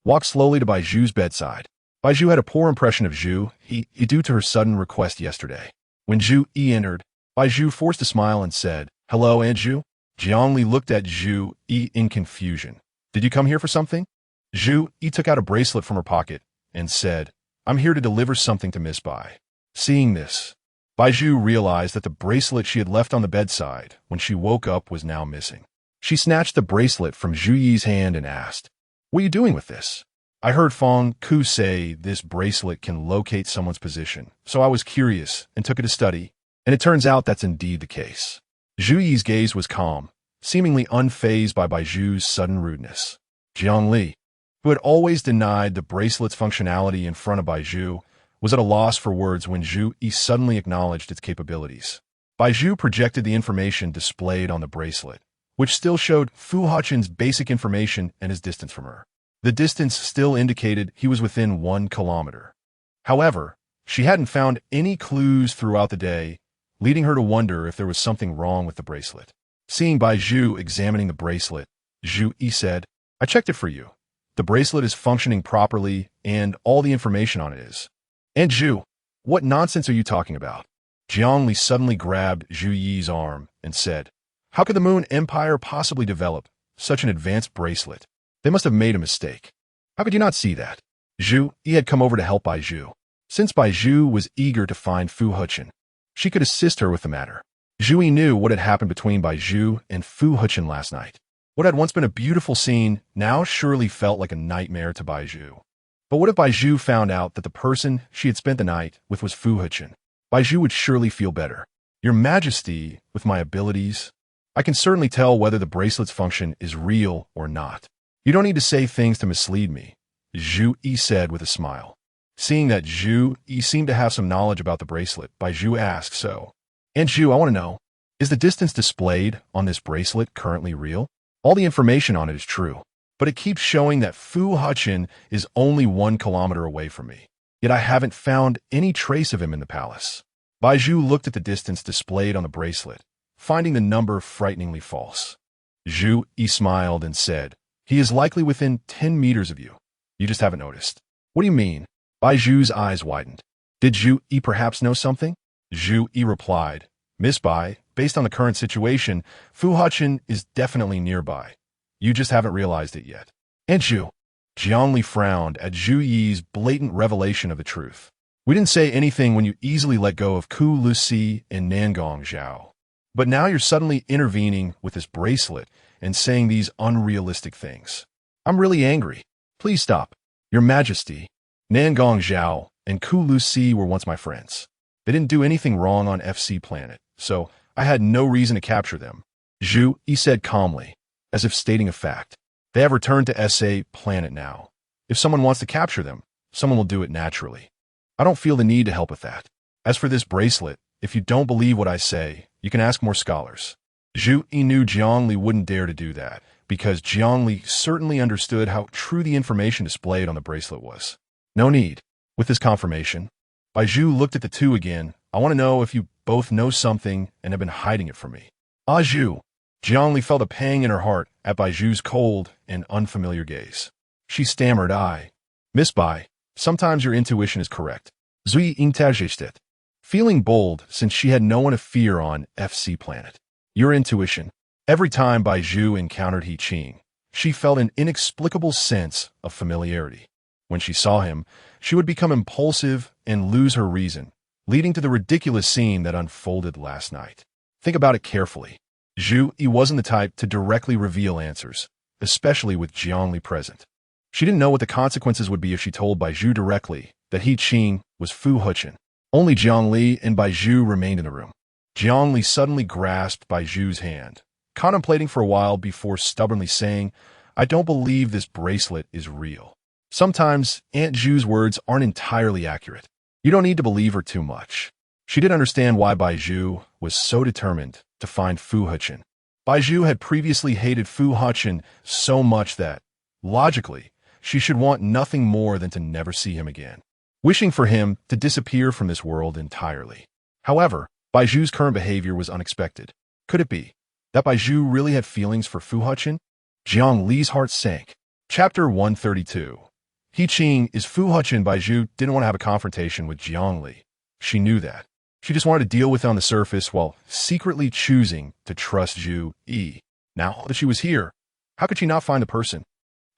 walked slowly to Bai Zhu's bedside. Bai Zhu had a poor impression of Zhu Yi due to her sudden request yesterday. When Zhu Yi entered, Bai Zhu forced a smile and said, "Hello, Aunt Zhu." Jiang Li looked at Zhu Yi in confusion. "Did you come here for something?" Zhu Yi took out a bracelet from her pocket and said, "I'm here to deliver something to Miss Bai." Seeing this, Bai Zhu realized that the bracelet she had left on the bedside when she woke up was now missing. She snatched the bracelet from Zhu Yi's hand and asked, "What are you doing with this?" I heard Fong Ku say this bracelet can locate someone's position, so I was curious and took it to study, and it turns out that's indeed the case. Zhu Yi's gaze was calm, seemingly unfazed by Bai Zhu's sudden rudeness. Jiang Li, who had always denied the bracelet's functionality in front of Bai Zhu, was at a loss for words when Zhu Yi suddenly acknowledged its capabilities. Bai Zhu projected the information displayed on the bracelet, which still showed Fu Hechen's basic information and his distance from her. The distance still indicated he was within 1 kilometer. However, she hadn't found any clues throughout the day, leading her to wonder if there was something wrong with the bracelet. Seeing Bai Zhu examining the bracelet, Zhu Yi said, "I checked it for you. The bracelet is functioning properly, and all the information on it is." "And Zhu, what nonsense are you talking about?" Jiang Li suddenly grabbed Zhu Yi's arm and said, "How could the Moon Empire possibly develop such an advanced bracelet? They must have made a mistake. How could you not see that?" Zhu Yi had come over to help Bai Zhu. Since Bai Zhu was eager to find Fu Hechen, she could assist her with the matter. Zhu Yi knew what had happened between Bai Zhu and Fu Hechen last night. What had once been a beautiful scene now surely felt like a nightmare to Bai Zhu. But what if Bai Zhu found out that the person she had spent the night with was Fu Hechen? Bai Zhu would surely feel better. "Your Majesty, with my abilities, I can certainly tell whether the bracelet's function is real or not. You don't need to say things to mislead me," Zhu Yi said with a smile. Seeing that Zhu Yi seemed to have some knowledge about the bracelet, Bai Zhu asked, "So, and Zhu, I want to know, is the distance displayed on this bracelet currently real? All the information on it is true, but it keeps showing that Fu Hechen is only 1 kilometer away from me. Yet I haven't found any trace of him in the palace." Bai Zhu looked at the distance displayed on the bracelet, finding the number frighteningly false. Zhu Yi smiled and said, "He is likely within 10 meters of you. You just haven't noticed." "What do you mean?" Bai Zhu's eyes widened. "Did Zhu Yi perhaps know something?" Zhu Yi replied, "Miss Bai, based on the current situation, Fu Hechen is definitely nearby. You just haven't realized it yet." "And Zhu?" Jiang Li frowned at Zhu Yi's blatant revelation of the truth. "We didn't say anything when you easily let go of Ku Lucy and Nangong Zhao. But now you're suddenly intervening with this bracelet and saying these unrealistic things. I'm really angry. Please stop. Your Majesty, Nangong Zhao and Ku Lucy were once my friends. They didn't do anything wrong on FC Planet, so I had no reason to capture them." Zhu Yi said calmly, as if stating a fact. "They have returned to SA Planet now. If someone wants to capture them, someone will do it naturally. I don't feel the need to help with that. As for this bracelet, if you don't believe what I say, you can ask more scholars." Zhu Yi knew Jiang Li wouldn't dare to do that, because Jiang Li certainly understood how true the information displayed on the bracelet was. "No need." With this confirmation, Bai Zhu looked at the two again. "I want to know if you both know something and have been hiding it from me." "Ah, Zhu." Jiang Li felt a pang in her heart at Bai Zhu's cold and unfamiliar gaze. She stammered, "Miss Bai, sometimes your intuition is correct." Zui interjected, feeling bold since she had no one to fear on FC Planet. "Your intuition." Every time Bai Zhu encountered He Qing, she felt an inexplicable sense of familiarity. When she saw him, she would become impulsive and lose her reason, leading to the ridiculous scene that unfolded last night. Think about it carefully. Zhu Yi wasn't the type to directly reveal answers, especially with Jiang Li present. She didn't know what the consequences would be if she told Bai Zhu directly that He Qing was Fu Hechen. Only Jiang Li and Bai Zhu remained in the room. Jiang Li suddenly grasped Bai Zhu's hand, contemplating for a while before stubbornly saying, "I don't believe this bracelet is real." Sometimes Aunt Zhu's words aren't entirely accurate. You don't need to believe her too much. She didn't understand why Bai Zhu was so determined to find Fu Hechen. Bai Zhu had previously hated Fu Hechen so much that, logically, she should want nothing more than to never see him again, wishing for him to disappear from this world entirely. However, Bai Zhu's current behavior was unexpected. Could it be that Bai Zhu really had feelings for Fu Hechen? Jiang Li's heart sank. Chapter 132. He Qing is Fu Hechen. Bai Zhu didn't want to have a confrontation with Jiang Li. She knew that. She just wanted to deal with it on the surface while secretly choosing to trust Zhu Yi. Now that she was here, how could she not find the person?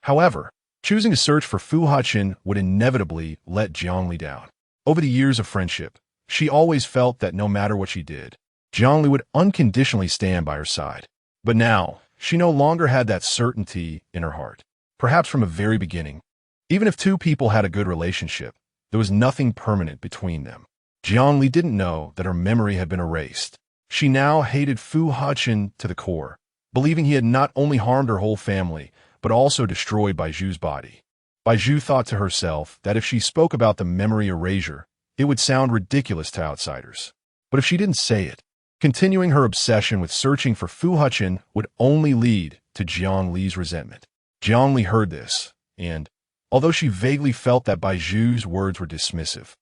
However, choosing to search for Fu Hechen would inevitably let Jiang Li down. Over the years of friendship, she always felt that no matter what she did, Jiang Li would unconditionally stand by her side. But now, she no longer had that certainty in her heart. Perhaps from the very beginning, Even if two people had a good relationship, there was nothing permanent between them. Jiangli didn't know that her memory had been erased. She now hated Fu Hechen to the core, believing he had not only harmed her whole family, but also destroyed Bai Zhu's body. Bai Zhu thought to herself that if she spoke about the memory erasure, it would sound ridiculous to outsiders. But if she didn't say it, continuing her obsession with searching for Fu Hechen would only lead to Jiangli's resentment. Jiangli heard this, and, although she vaguely felt that Bai Zhu's words were dismissive,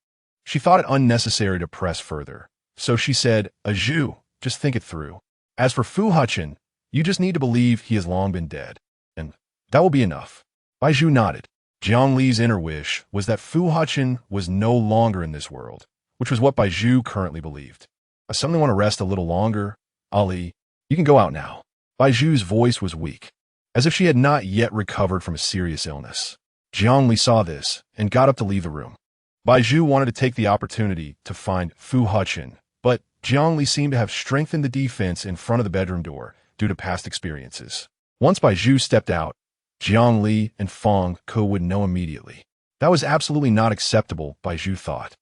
she thought it unnecessary to press further. So she said, Zhu, just think it through. As for Fu Hechen, you just need to believe he has long been dead. And that will be enough. Bai Zhu nodded. Jiangli's inner wish was that Fu Hechen was no longer in this world, which was what Bai Zhu currently believed. I suddenly want to rest a little longer. Ali, you can go out now. Bai Zhu's voice was weak, as if she had not yet recovered from a serious illness. Jiangli saw this and got up to leave the room. Bai Zhu wanted to take the opportunity to find Fu Hechen, but Jiangli seemed to have strengthened the defense in front of the bedroom door due to past experiences. Once Bai Zhu stepped out, Jiangli and Fang Ke would know immediately. That was absolutely not acceptable, Bai Zhu thought.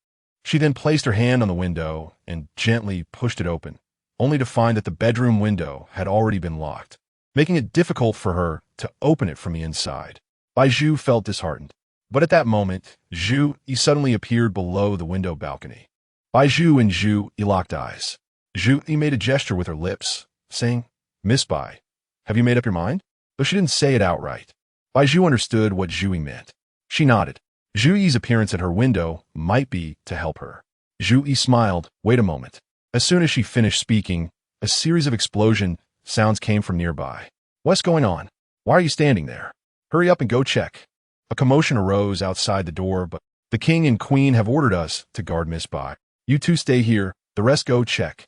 She then placed her hand on the window and gently pushed it open, only to find that the bedroom window had already been locked, making it difficult for her to open it from the inside. Bai Zhu felt disheartened. But at that moment, Zhu Yi suddenly appeared below the window balcony. Bai Zhu and Zhu Yi locked eyes. Zhu Yi made a gesture with her lips, saying, Miss Bai, have you made up your mind? Though she didn't say it outright. Bai Zhu understood what Zhu Yi meant. She nodded. Zhu Yi's appearance at her window might be to help her. Zhu Yi smiled. Wait a moment. As soon as she finished speaking, a series of explosion sounds came from nearby. What's going on? Why are you standing there? Hurry up and go check. A commotion arose outside the door, but the king and queen have ordered us to guard Miss Bai. You two stay here, the rest go check.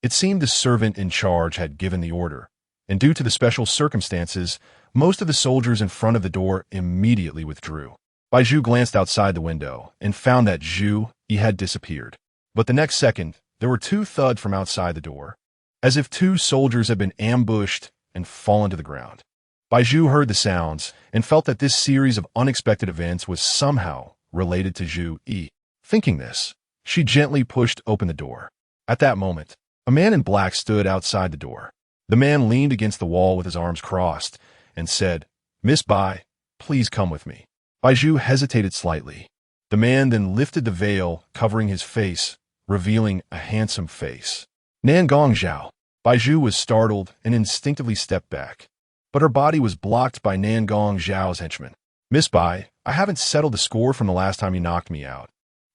It seemed the servant in charge had given the order, and due to the special circumstances, most of the soldiers in front of the door immediately withdrew. Bai Zhu glanced outside the window and found that Zhu Yi had disappeared. But the next second, there were two thuds from outside the door, as if two soldiers had been ambushed and fallen to the ground. Bai Zhu heard the sounds and felt that this series of unexpected events was somehow related to Zhu Yi. Thinking this, she gently pushed open the door. At that moment, a man in black stood outside the door. The man leaned against the wall with his arms crossed and said, Miss Bai, please come with me. Bai Zhu hesitated slightly. The man then lifted the veil covering his face, revealing a handsome face. Nangong Zhao. Bai Zhu was startled and instinctively stepped back. But her body was blocked by Nangong Zhao's henchman. Miss Bai, I haven't settled the score from the last time you knocked me out.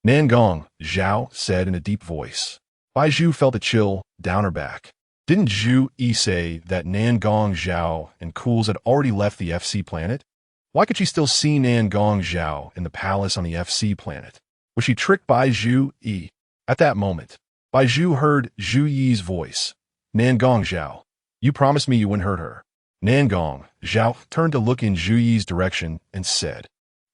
Nangong Zhao said in a deep voice. Bai Zhu felt a chill down her back. Didn't Zhu Yi say that Nangong Zhao and Cools had already left the FC planet? Why could she still see Nangong Zhao in the palace on the FC planet? Was she tricked by Zhu Yi? At that moment, Bai Zhu heard Zhu Yi's voice. Nangong Zhao, you promised me you wouldn't hurt her. Nangong Zhao turned to look in Zhu Yi's direction and said,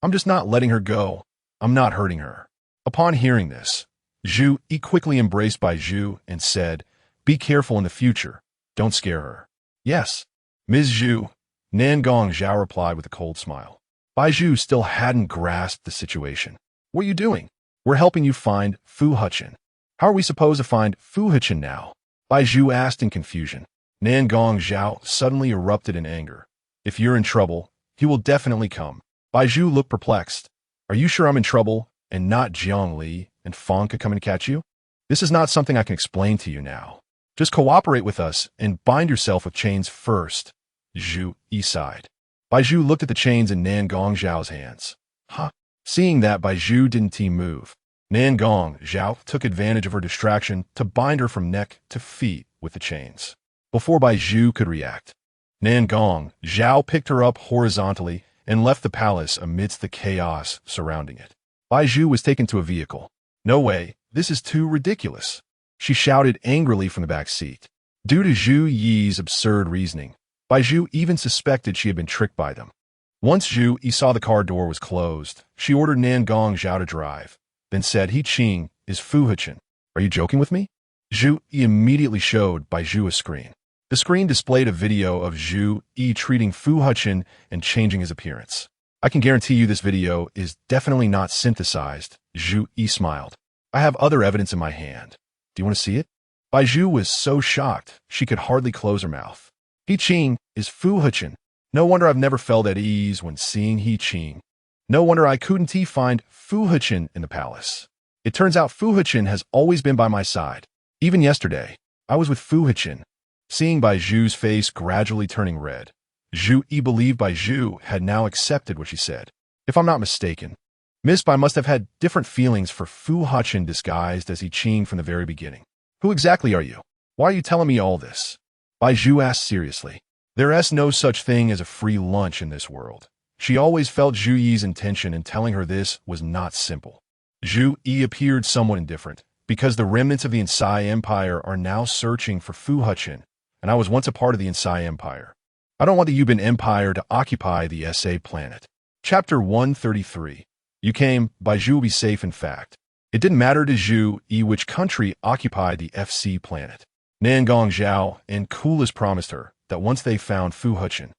I'm just not letting her go. I'm not hurting her. Upon hearing this, Zhu Yi quickly embraced Bai Zhu and said, Be careful in the future. Don't scare her. Yes, Ms. Zhu, Nangong Zhao replied with a cold smile. Bai Zhu still hadn't grasped the situation. What are you doing? We're helping you find Fu Hechen. How are we supposed to find Fu Hechen now? Bai Zhu asked in confusion. Nangong Zhao suddenly erupted in anger. If you're in trouble, he will definitely come. Bai Zhu looked perplexed. Are you sure I'm in trouble and not Jiangli and Fang could come and catch you? This is not something I can explain to you now. Just cooperate with us and bind yourself with chains first. Zhu Yi sighed. Bai Zhu looked at the chains in Nangong Zhao's hands. Huh? Seeing that Bai Zhu didn't move, Nangong Zhao took advantage of her distraction to bind her from neck to feet with the chains. Before Bai Zhu could react, Nangong Zhao picked her up horizontally and left the palace amidst the chaos surrounding it. Bai Zhu was taken to a vehicle. No way, this is too ridiculous. She shouted angrily from the back seat. Due to Zhu Yi's absurd reasoning, Bai Zhu even suspected she had been tricked by them. Once Zhu Yi saw the car door was closed, she ordered Nangong Zhao to drive, then said, He Qing is Fu Hechen. Are you joking with me? Zhu Yi immediately showed Bai Zhu a screen. The screen displayed a video of Zhu Yi treating Fu Hechen and changing his appearance. I can guarantee you this video is definitely not synthesized. Zhu Yi smiled. I have other evidence in my hand. Do you want to see it? Bai Zhu was so shocked she could hardly close her mouth. He Qing is Fu Hechen. No wonder I've never felt at ease when seeing He Qing. No wonder I couldn't find Fu Hechen in the palace. It turns out Fu Hechen has always been by my side. Even yesterday, I was with Fu Hechen. Seeing Bai Zhu's face gradually turning red, Zhu Yi believed Bai Zhu had now accepted what she said. If I'm not mistaken, Miss Bai must have had different feelings for Fu Hechen disguised as He Qing from the very beginning. Who exactly are you? Why are you telling me all this? Bai Zhu asked seriously. There is no such thing as a free lunch in this world. She always felt Zhu Yi's intention in telling her this was not simple. Zhu Yi appeared somewhat indifferent, because the remnants of the Insai Empire are now searching for Fu Hechen, and I was once a part of the Insai Empire. I don't want the Yuban Empire to occupy the SA planet. Chapter 133. You came, Bai Zhu will be safe in fact. It didn't matter to Zhu Yi which country occupied the FC planet. Nangong Zhao and CHILDLESS promised her that once they found Fu Hechen,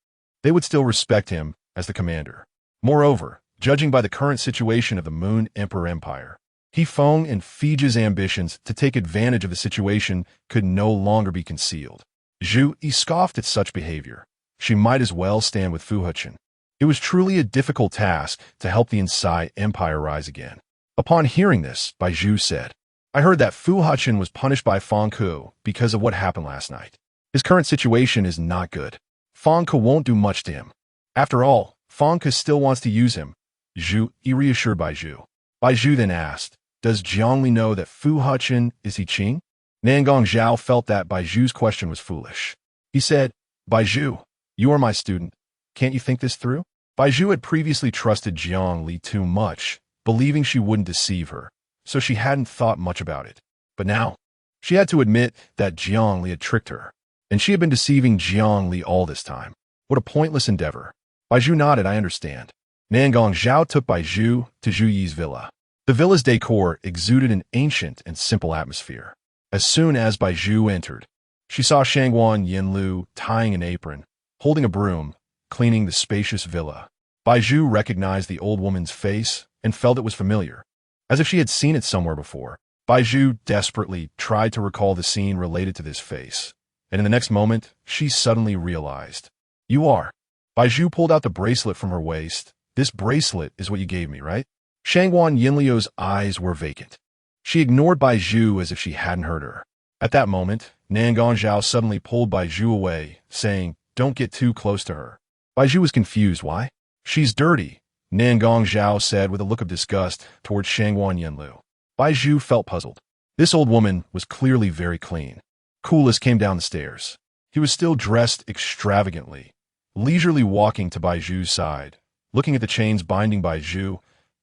they would still respect him as the commander. Moreover, judging by the current situation of the Moon Emperor Empire, He Feng and Fiji's ambitions to take advantage of the situation could no longer be concealed. Zhu Yi scoffed at such behavior. She might as well stand with Fu Hechen. It was truly a difficult task to help the Insai Empire rise again. Upon hearing this, Bai Zhu said, I heard that Fu Hechen was punished by Fang Ke because of what happened last night. His current situation is not good. Fang Ke won't do much to him. After all, Fang Ke still wants to use him. Zhu Yi reassured Bai Zhu. Bai Zhu then asked, does Jiangli know that Fu Hechen is He Qing? Nangong Zhao felt that Bai Zhu's question was foolish. He said, Bai Zhu, you are my student. Can't you think this through? Bai Zhu had previously trusted Jiangli too much, believing she wouldn't deceive her, so she hadn't thought much about it. But now, she had to admit that Jiangli had tricked her, and she had been deceiving Jiangli all this time. What a pointless endeavor. Bai Zhu nodded, I understand. Nangong Zhao took Bai Zhu to Zhu Yi's villa. The villa's decor exuded an ancient and simple atmosphere. As soon as Bai Zhu entered, she saw Shangguan Yinlu tying an apron, holding a broom, cleaning the spacious villa. Bai Zhu recognized the old woman's face and felt it was familiar, as if she had seen it somewhere before. Bai Zhu desperately tried to recall the scene related to this face, and in the next moment, she suddenly realized. You are. Bai Zhu pulled out the bracelet from her waist. This bracelet is what you gave me, right? Shangguan Yinliu's eyes were vacant. She ignored Bai Zhu as if she hadn't heard her. At that moment, Nangong Zhao suddenly pulled Bai Zhu away, saying, don't get too close to her. Bai Zhu was confused. Why? She's dirty, Nangong Zhao said with a look of disgust towards Shangguan Yinlu. Bai Zhu felt puzzled. This old woman was clearly very clean. CHILDLESS came down the stairs. He was still dressed extravagantly, leisurely walking to Bai Zhu's side, looking at the chains binding Bai Zhu,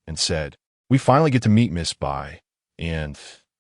and said, we finally get to meet Miss Bai, and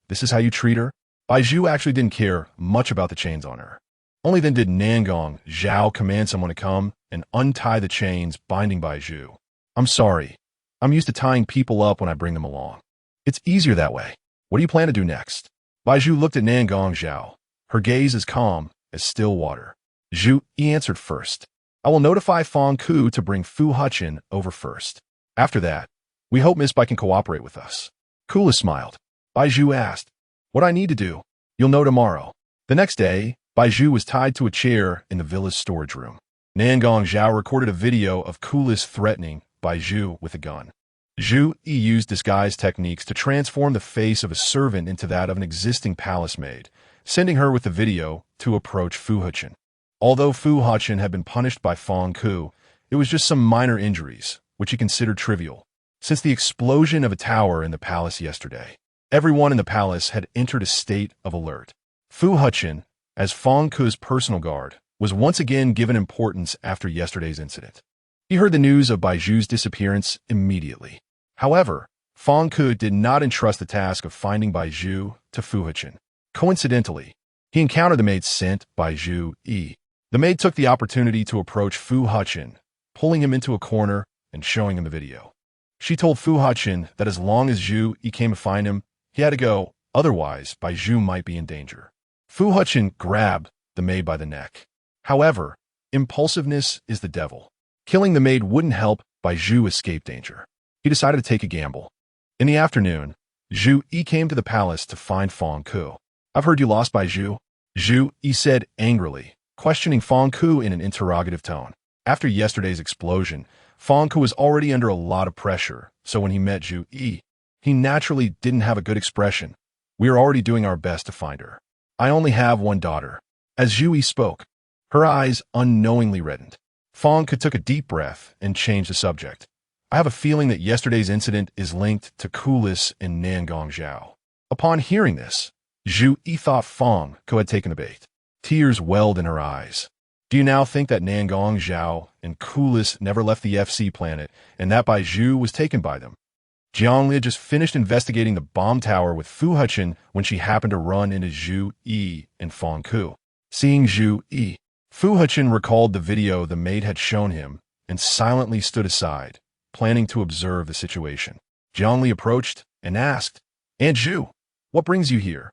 this is how you treat her? Bai Zhu actually didn't care much about the chains on her. Only then did Nangong Zhao command someone to come and untie the chains binding Bai Zhu. I'm sorry. I'm used to tying people up when I bring them along. It's easier that way. What do you plan to do next? Bai Zhu looked at Nangong Zhao. Her gaze as calm as still water. Zhu Yi answered first. I will notify Fang Ke to bring Fu Hechen over first. After that, we hope Miss Bai can cooperate with us. CHILDLESS smiled. Bai Zhu asked, what I need to do? You'll know tomorrow. The next day, Bai Zhu was tied to a chair in the villa's storage room. Nangong Zhao recorded a video of CHILDLESS threatening Bai Zhu with a gun. Zhu Yi used disguise techniques to transform the face of a servant into that of an existing palace maid, sending her with the video to approach Fu Hechen. Although Fu Hechen had been punished by Fang Ke, it was just some minor injuries, which he considered trivial. Since the explosion of a tower in the palace yesterday, everyone in the palace had entered a state of alert. Fu Hechen, as Fang Ke's personal guard, was once again given importance after yesterday's incident. He heard the news of Bai Zhu's disappearance immediately. However, Fang Ke did not entrust the task of finding Bai Zhu to Fu Hechen. Coincidentally, he encountered the maid sent by Zhu Yi. The maid took the opportunity to approach Fu Hechen, pulling him into a corner and showing him the video. She told Fu Hechen that as long as Zhu Yi came to find him, he had to go, otherwise Bai Zhu might be in danger. Fu Hechen grabbed the maid by the neck. However, impulsiveness is the devil. Killing the maid wouldn't help Bai Zhu escaped danger. He decided to take a gamble. In the afternoon, Zhu Yi came to the palace to find Fang Ku. "I've heard you lost, Bai Zhu," Zhu Yi said angrily, questioning Fang Ku in an interrogative tone. After yesterday's explosion, Fang Ku was already under a lot of pressure, so when he met Zhu Yi, he naturally didn't have a good expression. "We are already doing our best to find her. I only have one daughter." As Zhu Yi spoke, her eyes unknowingly reddened. Fang Ku took a deep breath and changed the subject. "I have a feeling that yesterday's incident is linked to CHILDLESS and Nangong Zhao." Upon hearing this, Zhu Yi thought Fang Ku had taken the bait. Tears welled in her eyes. "Do you now think that Nangong Zhao and CHILDLESS never left the FC planet and that Bai Zhu was taken by them?" Jiangli had just finished investigating the bomb tower with Fu Hechen when she happened to run into Zhu Yi and Fang Ku. Seeing Zhu Yi, Fu Hechen recalled the video the maid had shown him and silently stood aside, planning to observe the situation. Jiangli approached and asked, "Aunt Zhu, what brings you here?"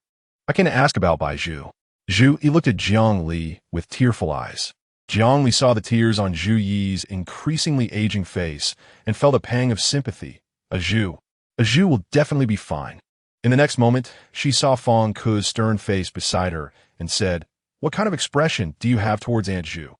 "I came to ask about Bai Zhu." Zhu Yi looked at Jiangli with tearful eyes. Jiangli saw the tears on Zhu Yi's increasingly aging face and felt a pang of sympathy. A Zhu will definitely be fine. In the next moment, she saw Fang Ku's stern face beside her and said, "What kind of expression do you have towards Aunt Zhu?"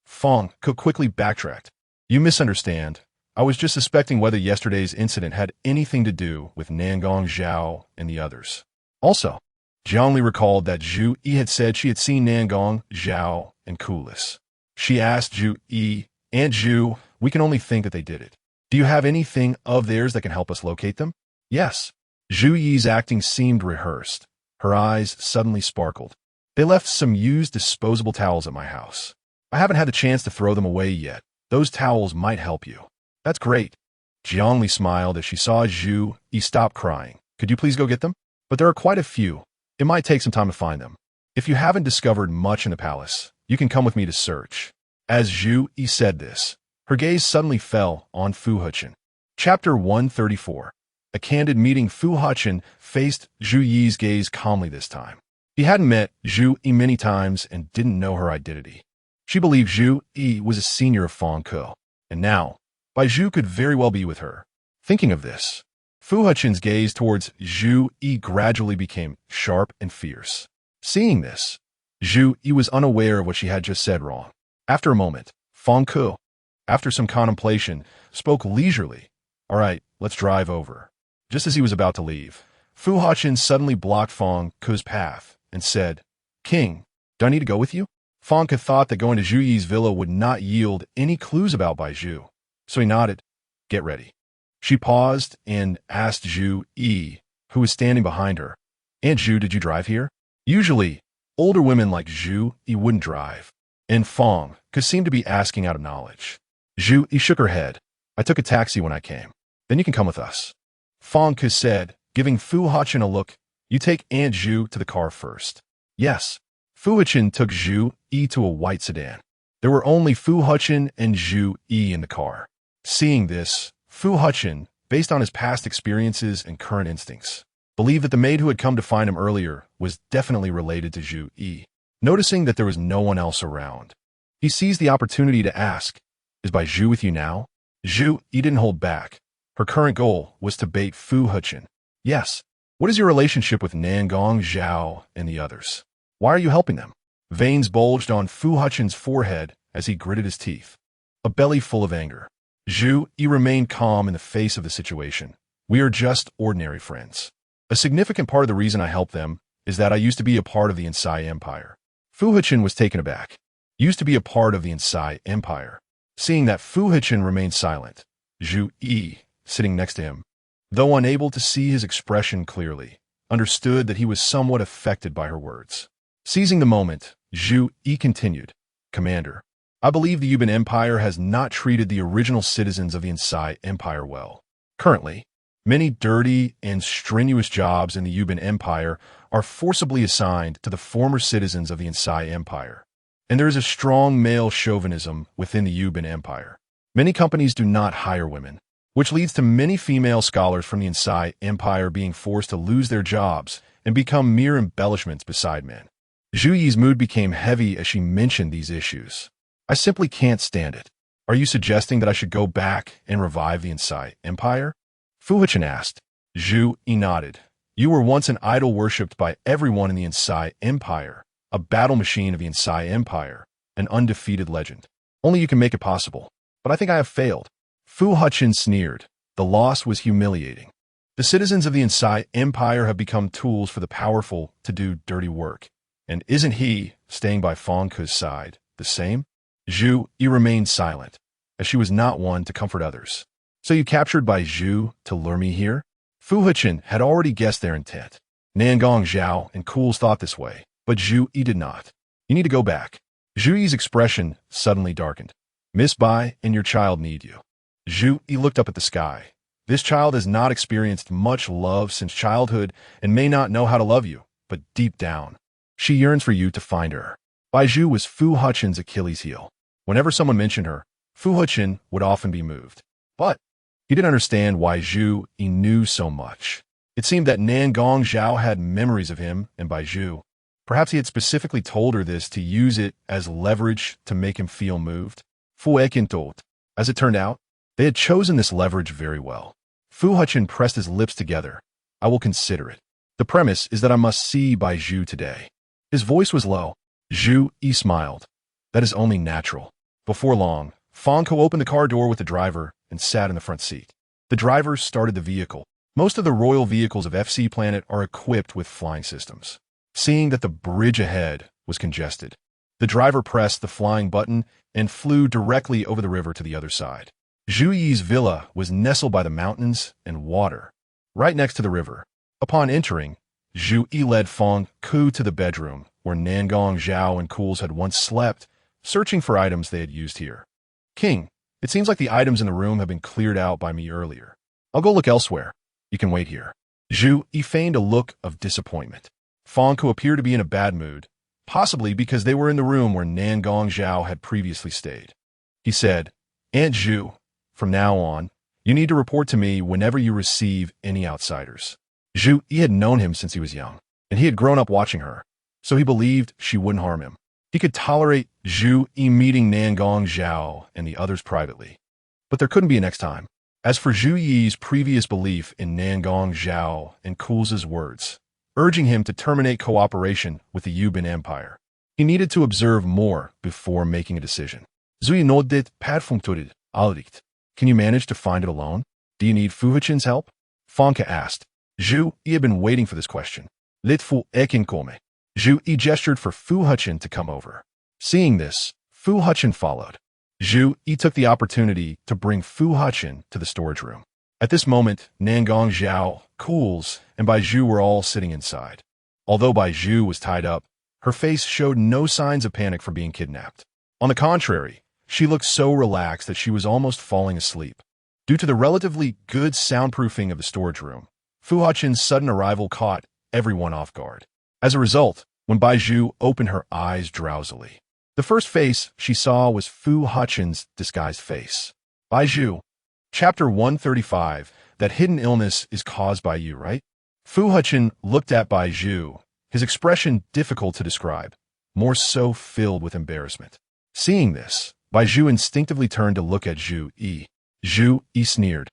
Fang Ku quickly backtracked. "You misunderstand. I was just suspecting whether yesterday's incident had anything to do with Nangong Zhao and the others." Also, Jiangli recalled that Zhu Yi had said she had seen Nangong Zhao and CHILDLESS. She asked Zhu Yi, "Aunt Zhu, we can only think that they did it. Do you have anything of theirs that can help us locate them?" "Yes." Zhu Yi's acting seemed rehearsed. Her eyes suddenly sparkled. "They left some used disposable towels at my house. I haven't had the chance to throw them away yet. Those towels might help you." "That's great." Jiangli smiled as she saw Zhu Yi stop crying. "Could you please go get them?" "But there are quite a few. It might take some time to find them. If you haven't discovered much in the palace, you can come with me to search." As Zhu Yi said this, her gaze suddenly fell on Fu Hechen. Chapter 134. A candid meeting. Fu Hechen faced Zhu Yi's gaze calmly this time. He hadn't met Zhu Yi many times and didn't know her identity. She believed Zhu Yi was a senior of Fang Ku, and now, Bai Zhu could very well be with her. Thinking of this, Fu Hechen's gaze towards Zhu Yi gradually became sharp and fierce. Seeing this, Zhu Yi was unaware of what she had just said wrong. After a moment, Fang Ku, after some contemplation, spoke leisurely. "All right, let's drive over." Just as he was about to leave, Fu Hechen suddenly blocked Fang Ku's path and said, "King, do I need to go with you?" Fang Ku thought that going to Zhu Yi's villa would not yield any clues about Bai Zhu, so he nodded. "Get ready." She paused and asked Zhu Yi, who was standing behind her, "Aunt Zhu, did you drive here?" Usually, older women like Zhu Yi wouldn't drive, and Fang Ku seemed to be asking out of knowledge. Zhu Yi shook her head. "I took a taxi when I came. Then you can come with us." Fang Ku said, giving Fu Hechen a look. "You take Aunt Zhu to the car first." "Yes." Fu Hechen took Zhu Yi to a white sedan. There were only Fu Hechen and Zhu Yi in the car. Seeing this, Fu Hechen, based on his past experiences and current instincts, believed that the maid who had come to find him earlier was definitely related to Zhu Yi. Noticing that there was no one else around, he seized the opportunity to ask, "Is Bai Zhu with you now?" Zhu Yi didn't hold back. Her current goal was to bait Fu Hechen. "Yes." "What is your relationship with Nangong Zhao and the others? Why are you helping them?" Veins bulged on Fu Hechen's forehead as he gritted his teeth, a belly full of anger. Zhu Yi remained calm in the face of the situation. "We are just ordinary friends. A significant part of the reason I help them is that I used to be a part of the Insai Empire." Fu Hechen was taken aback. Used to be a part of the Insai Empire. Seeing that Fu Hechen remained silent, Zhu Yi, sitting next to him, though unable to see his expression clearly, understood that he was somewhat affected by her words. Seizing the moment, Zhu Yi continued, "Commander, I believe the Yuban Empire has not treated the original citizens of the Insai Empire well. Currently, many dirty and strenuous jobs in the Yuban Empire are forcibly assigned to the former citizens of the Insai Empire, and there is a strong male chauvinism within the Yuban Empire. Many companies do not hire women, which leads to many female scholars from the Insai Empire being forced to lose their jobs and become mere embellishments beside men." Zhu Yi's mood became heavy as she mentioned these issues. "I simply can't stand it. Are you suggesting that I should go back and revive the Inside Empire? Fu Hechen asked. Zhu Yi nodded. You were once an idol worshipped by everyone in the Inside Empire, a battle machine of the Inside Empire, an undefeated legend. Only you can make it possible. But I think I have failed. Fu Hechen sneered. The loss was humiliating. The citizens of the Inside Empire have become tools for the powerful to do dirty work. And isn't he, staying by Fang Ke's side, the same? Zhu Yi remained silent, as she was not one to comfort others. So you captured Bai Zhu to lure me here? Fu Hechen had already guessed their intent. Nangong Zhao and Cools thought this way, but Zhu Yi did not. You need to go back. Zhu Yi's expression suddenly darkened. Miss Bai and your child need you. Zhu Yi looked up at the sky. This child has not experienced much love since childhood and may not know how to love you, but deep down, she yearns for you to find her. Bai Zhu was Fu Hechen's Achilles heel. Whenever someone mentioned her, Fu Hechen would often be moved. But he didn't understand why Zhu Yi knew so much. It seemed that Nangong Zhao had memories of him and Bai Zhu. Perhaps he had specifically told her this to use it as leverage to make him feel moved. Fu Hechen thought. As it turned out, they had chosen this leverage very well. Fu Hechen pressed his lips together. I will consider it. The premise is that I must see Bai Zhu today. His voice was low. Zhu Yi smiled. That is only natural. Before long, Fang Ke opened the car door with the driver and sat in the front seat. The driver started the vehicle. Most of the royal vehicles of FC Planet are equipped with flying systems. Seeing that the bridge ahead was congested, the driver pressed the flying button and flew directly over the river to the other side. Zhu Yi's villa was nestled by the mountains and water, right next to the river. Upon entering, Zhu Yi led Fang Ke to the bedroom where Nangong Zhao and Cools had once slept, searching for items they had used here. King, it seems like the items in the room have been cleared out by me earlier. I'll go look elsewhere. You can wait here. Zhu Yi feigned a look of disappointment. Fang Ke appeared to be in a bad mood, possibly because they were in the room where Nangong Zhao had previously stayed. He said, Aunt Zhu, from now on, you need to report to me whenever you receive any outsiders. Zhu Yi had known him since he was young, and he had grown up watching her, so he believed she wouldn't harm him. He could tolerate Zhu Yi meeting Nangong Zhao and the others privately. But there couldn't be a next time. As for Zhu Yi's previous belief in Nangong Zhao and Cools' words, urging him to terminate cooperation with the Yubin Empire, he needed to observe more before making a decision. Zhu Yi nodded, padfunktudet, alright. Can you manage to find it alone? Do you need Fu Hechen's help? Fang Ke asked. Zhu Yi had been waiting for this question. Lit Fu Hechen komme. Zhu Yi gestured for Fu Hechen to come over. Seeing this, Fu Hechen followed. Zhu Yi took the opportunity to bring Fu Hechen to the storage room. At this moment, Nangong Zhao, Cools, and Bai Zhu were all sitting inside. Although Bai Zhu was tied up, her face showed no signs of panic for being kidnapped. On the contrary, she looked so relaxed that she was almost falling asleep. Due to the relatively good soundproofing of the storage room, Fu Hechen's sudden arrival caught everyone off guard. As a result, when Bai Zhu opened her eyes drowsily, the first face she saw was Fu Hechen's disguised face. Bai Zhu. Chapter 135, that hidden illness is caused by you, right? Fu Hechen looked at Bai Zhu, his expression difficult to describe, more so filled with embarrassment. Seeing this, Bai Zhu instinctively turned to look at Zhu Yi. Zhu Yi sneered.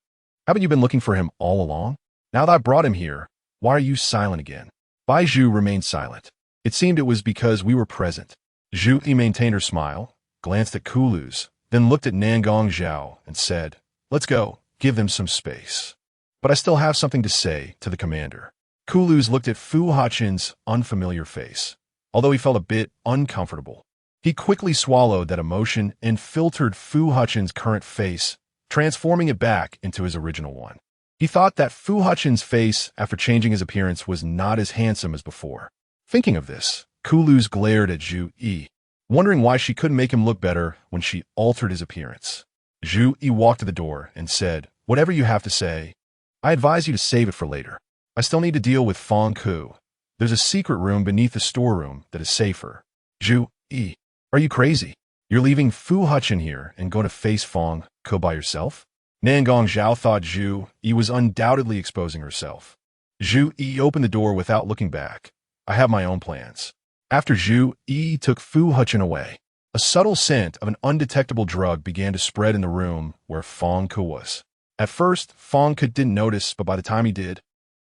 Haven't you been looking for him all along? Now that I brought him here, why are you silent again? Bai Zhu remained silent. It seemed it was because we were present. Zhu Yi maintained her smile, glanced at Cools, then looked at Nangong Zhao and said, Let's go, give them some space. But I still have something to say to the commander. Cools looked at Fu Hechen's unfamiliar face, although he felt a bit uncomfortable. He quickly swallowed that emotion and filtered Fu Hechen's current face, transforming it back into his original one. He thought that Fu Hechen's face after changing his appearance was not as handsome as before. Thinking of this, Cools glared at Zhu Yi, wondering why she couldn't make him look better when she altered his appearance. Zhu Yi walked to the door and said, Whatever you have to say, I advise you to save it for later. I still need to deal with Fang Ke. There's a secret room beneath the storeroom that is safer. Zhu Yi, are you crazy? You're leaving Fu Hechen here and going to face Fang Ke by yourself? Nangong Zhao thought Zhu Yi was undoubtedly exposing herself. Zhu Yi opened the door without looking back. I have my own plans. After Zhu Yi took Fu Hechen away, A subtle scent of an undetectable drug began to spread in the room where Fong Ke was. At first, Fong Ke didn't notice, but by the time he did,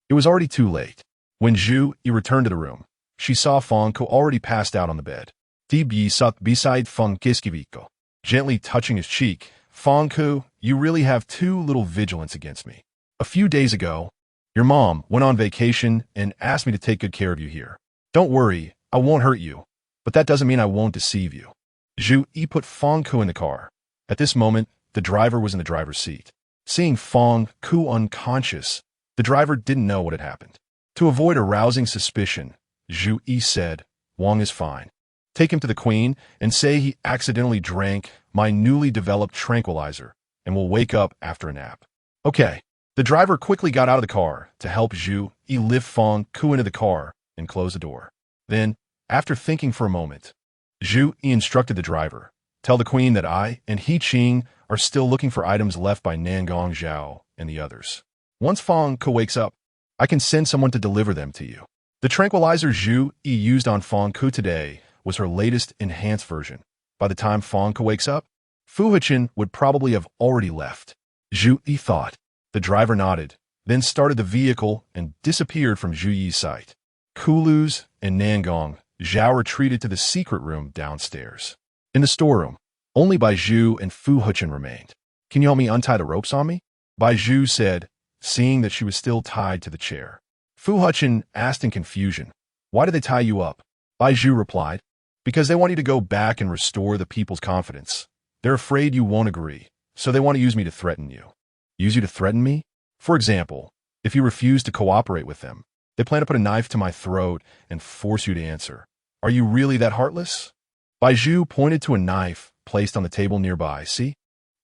it was already too late. When Zhu Yi returned to the room, she saw Fong Ke already passed out on the bed. Dib Yi sat beside Fong Ke's vehicle, gently touching his cheek. Fong Ke, you really have too little vigilance against me. A few days ago, your mom went on vacation and asked me to take good care of you here. Don't worry, I won't hurt you, but that doesn't mean I won't deceive you. Zhu Yi put Fong Ke in the car. At this moment, the driver was in the driver's seat. Seeing Fong Ke unconscious, the driver didn't know what had happened. To avoid arousing suspicion, Zhu Yi said, Wang is fine. Take him to the queen and say he accidentally drank my newly developed tranquilizer and will wake up after a nap. Okay. The driver quickly got out of the car to help Zhu Yi lift Fong Ke into the car and close the door. Then, after thinking for a moment, Zhu Yi instructed the driver, tell the queen that I and He Qing are still looking for items left by Nangong Zhao and the others. Once Fong Ke wakes up, I can send someone to deliver them to you. The tranquilizer Zhu Yi used on Fong Ke today was her latest enhanced version. By the time Fong Ke wakes up, Fu Hechen would probably have already left. Zhu Yi thought. The driver nodded, then started the vehicle and disappeared from Zhu Yi's sight. Kulus and Nangong Zhao retreated to the secret room downstairs. In the storeroom, only Bai Zhu and Fu Hechen remained. Can you help me untie the ropes on me? Bai Zhu said, seeing that she was still tied to the chair. Fu Hechen asked in confusion, why did they tie you up? Bai Zhu replied, because they want you to go back and restore the people's confidence. They're afraid you won't agree, so they want to use me to threaten you. Use you to threaten me? For example, if you refuse to cooperate with them, they plan to put a knife to my throat and force you to answer. Are you really that heartless? Bai Zhu pointed to a knife placed on the table nearby. See?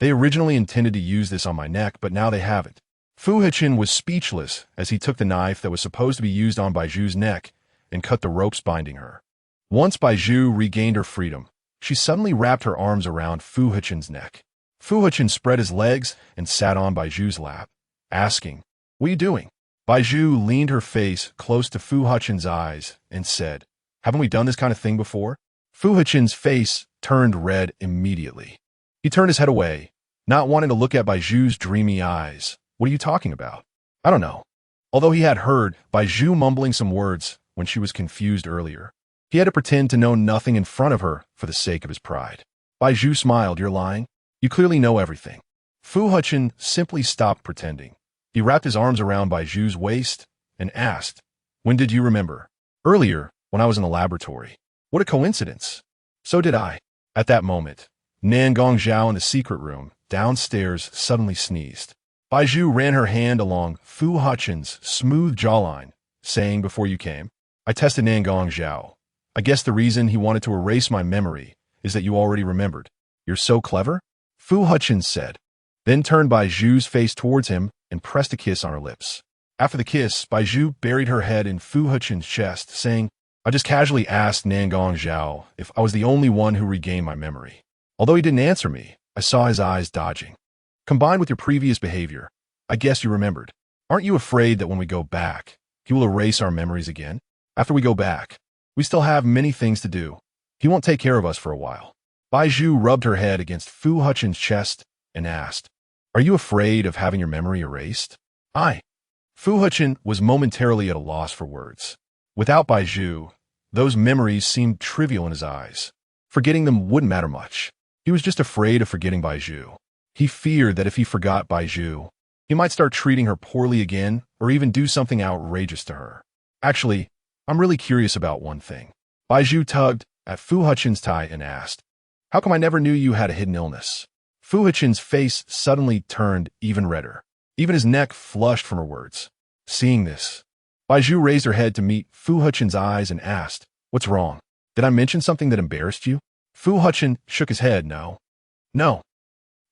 They originally intended to use this on my neck, but now they haven't. Fu Hechen was speechless as he took the knife that was supposed to be used on Bai Zhu's neck and cut the ropes binding her. Once Bai Zhu regained her freedom, she suddenly wrapped her arms around Fu Hechen's neck. Fu Hechen spread his legs and sat on Bai Zhu's lap, asking, what are you doing? Bai Zhu leaned her face close to Fu Hechen's eyes and said, haven't we done this kind of thing before? Fu Hechen's face turned red immediately. He turned his head away, not wanting to look at Bai Zhu's dreamy eyes. What are you talking about? I don't know. Although he had heard Bai Zhu mumbling some words when she was confused earlier, he had to pretend to know nothing in front of her for the sake of his pride. Bai Zhu smiled, you're lying? You clearly know everything. Fu Hechen simply stopped pretending. He wrapped his arms around Bai Zhu's waist and asked, when did you remember? Earlier, when I was in the laboratory. What a coincidence. So did I. At that moment, Nangong Zhao in the secret room downstairs suddenly sneezed. Bai Zhu ran her hand along Fu Hechen's smooth jawline, saying before you came, I tested Nangong Zhao. I guess the reason he wanted to erase my memory is that you already remembered. You're so clever? Fu Hechen said, then turned Bai Zhu's face towards him and pressed a kiss on her lips. After the kiss, Bai Zhu buried her head in Fu Hechen's chest, saying, I just casually asked Nangong Zhao if I was the only one who regained my memory. Although he didn't answer me, I saw his eyes dodging. Combined with your previous behavior, I guess you remembered. Aren't you afraid that when we go back, he will erase our memories again? After we go back, we still have many things to do. He won't take care of us for a while. Bai Zhu rubbed her head against Fu Hechen's chest and asked, are you afraid of having your memory erased? Fu Hechen was momentarily at a loss for words. Without Bai Zhu, those memories seemed trivial in his eyes. Forgetting them wouldn't matter much. He was just afraid of forgetting Bai Zhu. He feared that if he forgot Bai Zhu, he might start treating her poorly again or even do something outrageous to her. Actually, I'm really curious about one thing. Bai Zhu tugged at Fu Hechen's tie and asked, how come I never knew you had a hidden illness? Fu Hechen's face suddenly turned even redder. Even his neck flushed from her words. Seeing this, Bai Zhu raised her head to meet Fu Hechen's eyes and asked, what's wrong? Did I mention something that embarrassed you? Fu Hechen shook his head, no. No.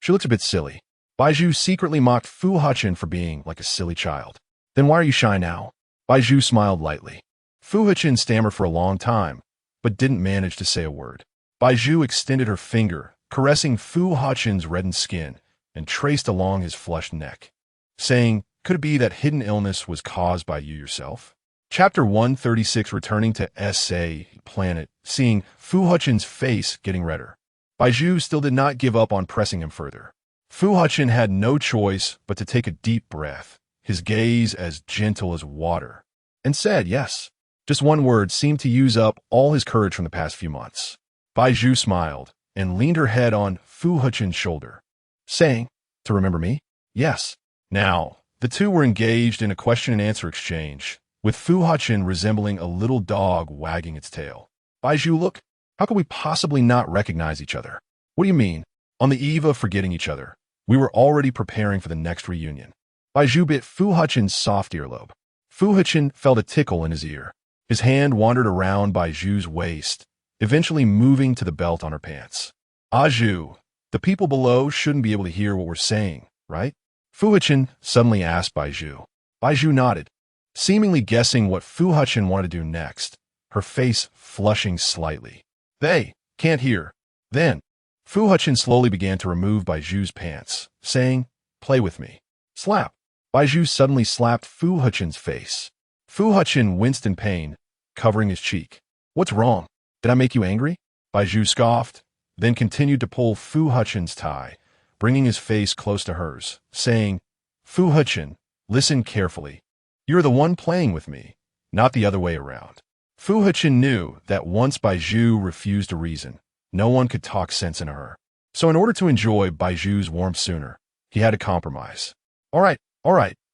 She looks a bit silly. Bai Zhu secretly mocked Fu Hechen for being like a silly child. Then why are you shy now? Bai Zhu smiled lightly. Fu Hechen stammered for a long time, but didn't manage to say a word. Bai Zhu extended her finger, caressing Fu Hechen's reddened skin, and traced along his flushed neck, saying, could it be that hidden illness was caused by you yourself? Chapter 136, returning to SA planet, seeing Fu Hechen's face getting redder. Bai Zhu still did not give up on pressing him further. Fu Hechen had no choice but to take a deep breath, his gaze as gentle as water, and said yes. Just one word seemed to use up all his courage from the past few months. Bai Zhu smiled and leaned her head on Fu Hechen's shoulder, saying, "To remember me?" "Yes." Now, the two were engaged in a question-and-answer exchange, with Fu Hechen resembling a little dog wagging its tail. "Bai Zhu, look, how could we possibly not recognize each other?" "What do you mean?" "On the eve of forgetting each other, we were already preparing for the next reunion." Bai Zhu bit Fu Hechen's soft earlobe. Fu Hechen felt a tickle in his ear. His hand wandered around Bai Zhu's waist, eventually moving to the belt on her pants. "Ah, Zhu, the people below shouldn't be able to hear what we're saying, right?" Fu Hechen suddenly asked Bai Zhu. Bai Zhu nodded, seemingly guessing what Fu Hechen wanted to do next, her face flushing slightly. "They can't hear." Then, Fu Hechen slowly began to remove Bai Zhu's pants, saying, "Play with me." Slap. Bai Zhu suddenly slapped Fu Hechen's face. Fu Hechen winced in pain, covering his cheek. "What's wrong? Did I make you angry?" Bai Zhu scoffed, then continued to pull Fu Hechen's tie, bringing his face close to hers, saying, "Fu Hechen, listen carefully. You're the one playing with me, not the other way around." Fu Hechen knew that once Bai Zhu refused to reason, no one could talk sense into her. So in order to enjoy Bai Zhu's warmth sooner, he had to compromise. All right,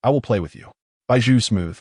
I will play with you." Bai Zhu's smooth,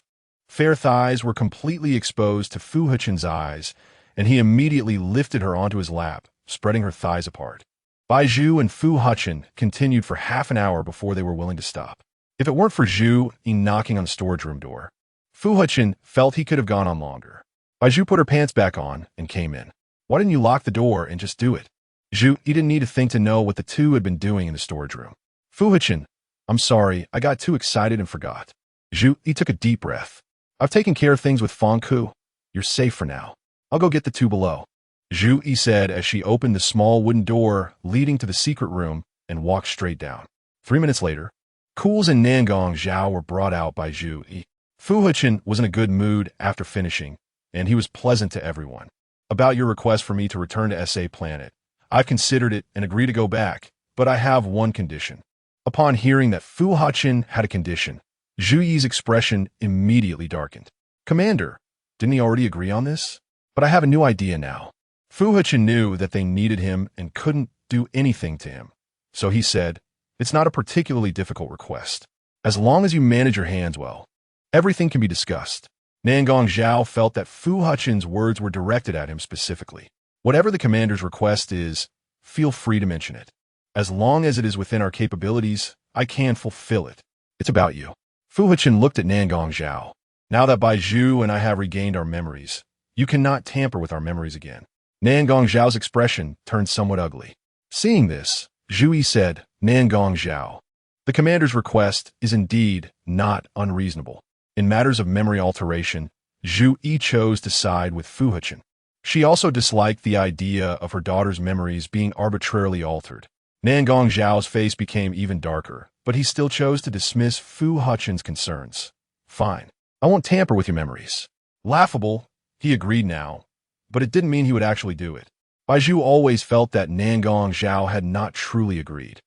fair thighs were completely exposed to Fu Hechen's eyes, and he immediately lifted her onto his lap, spreading her thighs apart. Bai Zhu and Fu Hechen continued for half an hour before they were willing to stop. If it weren't for Zhu knocking on the storage room door, Fu Hechen felt he could have gone on longer. Bai Zhu put her pants back on and came in. "Why didn't you lock the door and just do it?" Zhu didn't need to think to know what the two had been doing in the storage room. "Fu Hechen, I'm sorry, I got too excited and forgot." Zhu took a deep breath. "I've taken care of things with Fang Ku. You're safe for now. I'll go get the two below." Zhu said as she opened the small wooden door leading to the secret room and walked straight down. 3 minutes later, Cools and Nangong Zhao were brought out by Zhu. Fu Hechen was in a good mood after finishing, and he was pleasant to everyone. "About your request for me to return to SA Planet, I've considered it and agreed to go back, but I have one condition." Upon hearing that Fu Hechen had a condition, Zhu Yi's expression immediately darkened. "Commander, didn't he already agree on this? But I have a new idea now." Fu Hechen knew that they needed him and couldn't do anything to him. So he said, "It's not a particularly difficult request. As long as you manage your hands well, everything can be discussed." Nangong Zhao felt that Fu Hechen's words were directed at him specifically. "Whatever the commander's request is, feel free to mention it. As long as it is within our capabilities, I can fulfill it. It's about you." Fu Hechen looked at Nangong Zhao. "Now that Bai Zhu and I have regained our memories, you cannot tamper with our memories again." Nangong Zhao's expression turned somewhat ugly. Seeing this, Zhu said, "Nangong Zhao, the commander's request is indeed not unreasonable. In matters of memory alteration, Zhu chose to side with Fu Hechen. She also disliked the idea of her daughter's memories being arbitrarily altered." Nangong Zhao's face became even darker, but he still chose to dismiss Fu Hechen's concerns. "Fine. I won't tamper with your memories." Laughable, he agreed now, but it didn't mean he would actually do it. Bai Zhu always felt that Nangong Zhao had not truly agreed.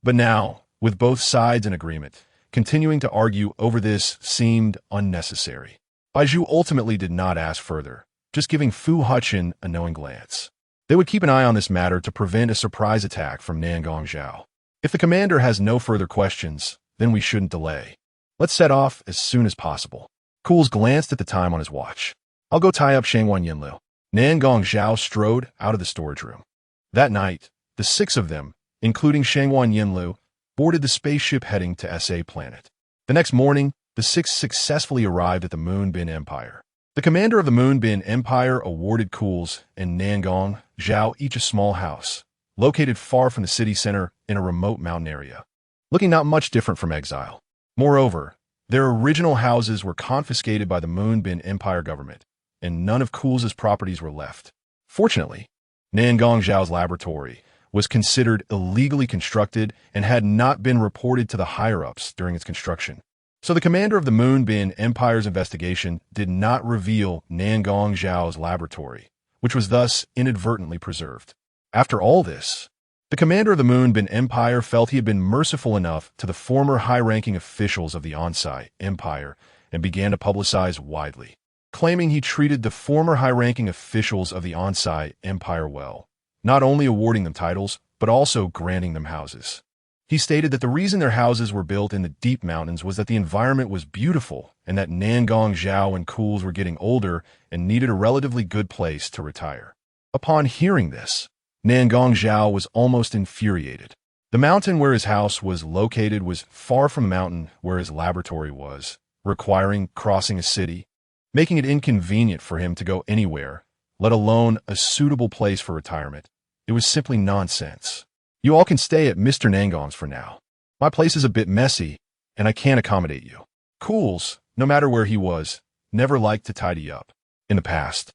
But now, with both sides in agreement, continuing to argue over this seemed unnecessary. Bai Zhu ultimately did not ask further, just giving Fu Hechen a knowing glance. They would keep an eye on this matter to prevent a surprise attack from Nangong Zhao. If the commander has no further questions, then we shouldn't delay. Let's set off as soon as possible. Cools glanced at the time on his watch. "I'll go tie up Shangwan Yinlu." Nangong Zhao strode out of the storage room. That night, the 6 of them, including Shangwan Yinlu, boarded the spaceship heading to SA Planet. The next morning, the 6 successfully arrived at the Moonbin Empire. The commander of the Moonbin Empire awarded Cools and Nangong Zhao each a small house, located far from the city center in a remote mountain area, looking not much different from exile. Moreover, their original houses were confiscated by the Moonbin Empire government, and none of Cools' properties were left. Fortunately, Nangong Zhao's laboratory was considered illegally constructed and had not been reported to the higher-ups during its construction. So the commander of the Moonbin Empire's investigation did not reveal Nangong Zhao's laboratory, which was thus inadvertently preserved. After all this, the commander of the Moonbin Empire felt he had been merciful enough to the former high-ranking officials of the Onsai Empire and began to publicize widely, claiming he treated the former high-ranking officials of the Onsai Empire well, not only awarding them titles, but also granting them houses. He stated that the reason their houses were built in the deep mountains was that the environment was beautiful and that Nangong Zhao and Cools were getting older and needed a relatively good place to retire. Upon hearing this, Nangong Zhao was almost infuriated. The mountain where his house was located was far from the mountain where his laboratory was, requiring crossing a city, making it inconvenient for him to go anywhere, let alone a suitable place for retirement. It was simply nonsense. You all can stay at Mr. Nangong's for now. My place is a bit messy, and I can't accommodate you. Cools, no matter where he was, never liked to tidy up. In the past,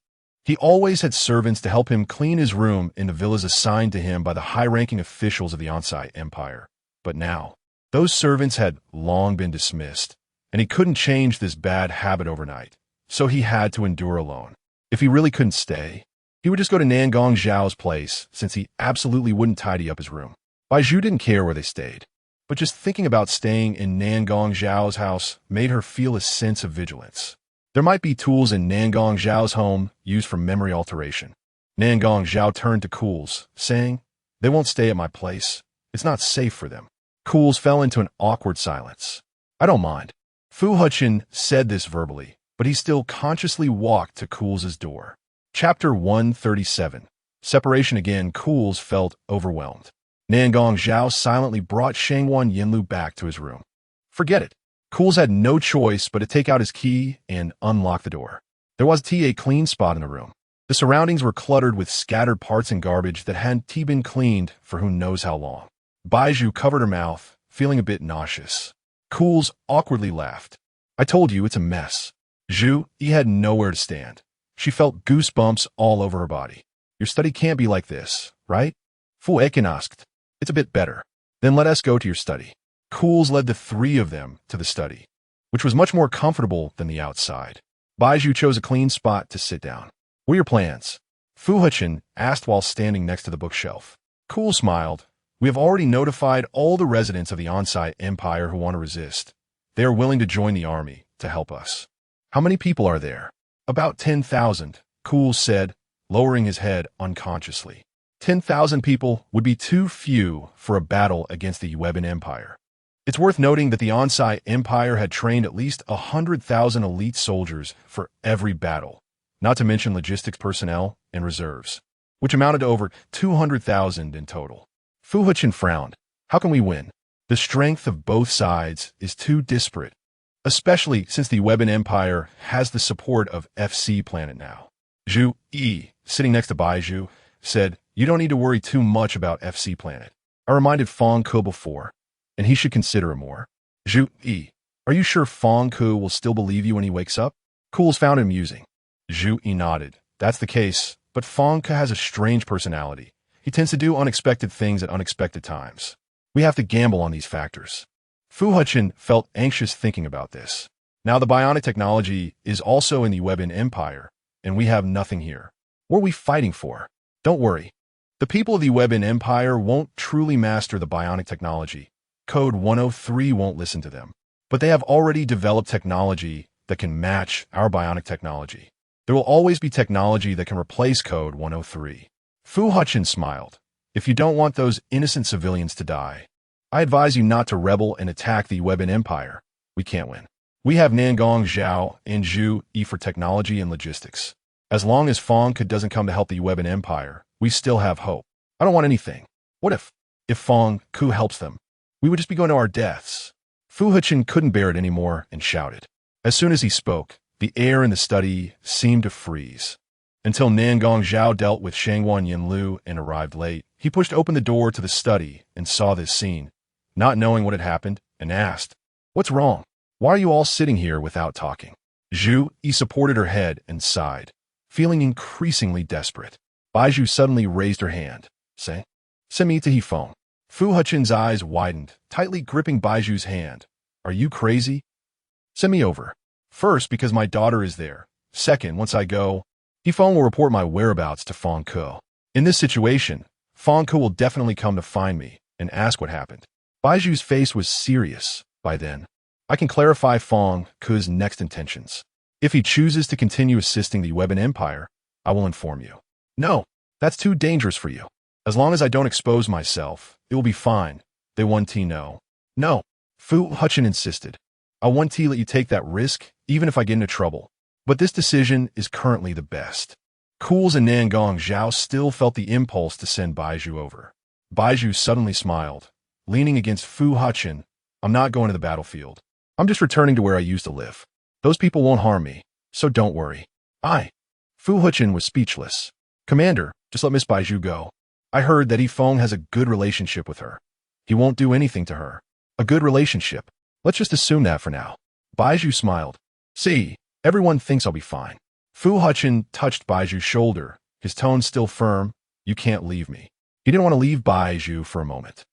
he always had servants to help him clean his room in the villas assigned to him by the high-ranking officials of the Onsai Empire. But now, those servants had long been dismissed, and he couldn't change this bad habit overnight, so he had to endure alone. If he really couldn't stay, he would just go to Nangong Zhao's place, since he absolutely wouldn't tidy up his room. Bai Zhu didn't care where they stayed, but just thinking about staying in Nangong Zhao's house made her feel a sense of vigilance. There might be tools in Nangong Zhao's home used for memory alteration. Nangong Zhao turned to Cools, saying, "They won't stay at my place. It's not safe for them." Cools fell into an awkward silence. "I don't mind." Fu Hechen said this verbally, but he still consciously walked to Cools' door. Chapter 137. Separation again. Cools felt overwhelmed. Nangong Zhao silently brought Shangwan Yinlu back to his room. Forget it. Cools had no choice but to take out his key and unlock the door. There was a clean spot in the room. The surroundings were cluttered with scattered parts and garbage that hadn't been cleaned for who knows how long. Bai Zhu covered her mouth, feeling a bit nauseous. Cools awkwardly laughed. "I told you it's a mess." Zhu, he had nowhere to stand. She felt goosebumps all over her body. "Your study can't be like this, right?" Fu Hechen asked. "It's a bit better." "Then let us go to your study." Cools led the three of them to the study, which was much more comfortable than the outside. Bai Zhu chose a clean spot to sit down. "What are your plans?" Fu Hechen asked while standing next to the bookshelf. Cools smiled. "We have already notified all the residents of the Onsai Empire who want to resist. They are willing to join the army to help us." "How many people are there?" "About 10,000, Cools said, lowering his head unconsciously. 10,000 people would be too few for a battle against the Yuebin Empire. It's worth noting that the Onsai Empire had trained at least 100,000 elite soldiers for every battle, not to mention logistics personnel and reserves, which amounted to over 200,000 in total. Fu Hechen frowned. "How can we win? The strength of both sides is too disparate, especially since the Yuebin Empire has the support of FC Planet now." Zhu Yi, sitting next to Bai Zhu, said, "You don't need to worry too much about FC Planet. I reminded Fong Ke before, and he should consider it more." Zhu Yi, "Are you sure Fong Ke will still believe you when he wakes up?" Cools found it amusing. Zhu Yi nodded. "That's the case, but Fong Ke has a strange personality. He tends to do unexpected things at unexpected times. We have to gamble on these factors." Fu Hechen felt anxious thinking about this. Now the bionic technology is also in the Yuebin Empire, and we have nothing here. What are we fighting for? Don't worry. The people of the Yuebin Empire won't truly master the bionic technology. Code 103 won't listen to them. But they have already developed technology that can match our bionic technology. There will always be technology that can replace Code 103. Fu Hechen smiled. "If you don't want those innocent civilians to die, I advise you not to rebel and attack the Yuebin Empire. We can't win. We have Nangong Zhao and Zhu Yi for technology and logistics. As long as Fong Ke doesn't come to help the Yuebin Empire, we still have hope. I don't want anything. What if Fong Ke helps them? We would just be going to our deaths." Fu Hechen couldn't bear it anymore and shouted. As soon as he spoke, the air in the study seemed to freeze. Until Nangong Zhao dealt with Shangwan Yinlu and arrived late, he pushed open the door to the study and saw this scene, not knowing what had happened, and asked, "What's wrong? Why are you all sitting here without talking?" Zhu Yi supported her head and sighed, feeling increasingly desperate. Bai Zhu suddenly raised her hand, saying, "Send me to Hifeng." Fu Hechen's eyes widened, tightly gripping Bai Zhu's hand. "Are you crazy? Send me over. First, because my daughter is there. Second, once I go, Hifeng will report my whereabouts to Fong Ke." In this situation, Feng Ke will definitely come to find me and ask what happened. Bai Zhu's face was serious by then. I can clarify Feng Ke's next intentions. If he chooses to continue assisting the Weban Empire, I will inform you. No, that's too dangerous for you. As long as I don't expose myself, it will be fine. They want to know. No, Fu Hechen insisted. I want to let you take that risk, even if I get into trouble. But this decision is currently the best. Cools and Nangong Zhao still felt the impulse to send Bai Zhu over. Bai Zhu suddenly smiled, leaning against Fu Hechen. I'm not going to the battlefield. I'm just returning to where I used to live. Those people won't harm me, so don't worry. Fu Hechen was speechless. Commander, just let Miss Bai Zhu go. I heard that Feng has a good relationship with her. He won't do anything to her. A good relationship. Let's just assume that for now. Bai Zhu smiled. See, everyone thinks I'll be fine. Fu Hechen touched Bai Zhu's shoulder, his tone still firm. You can't leave me. He didn't want to leave Bai Zhu for a moment.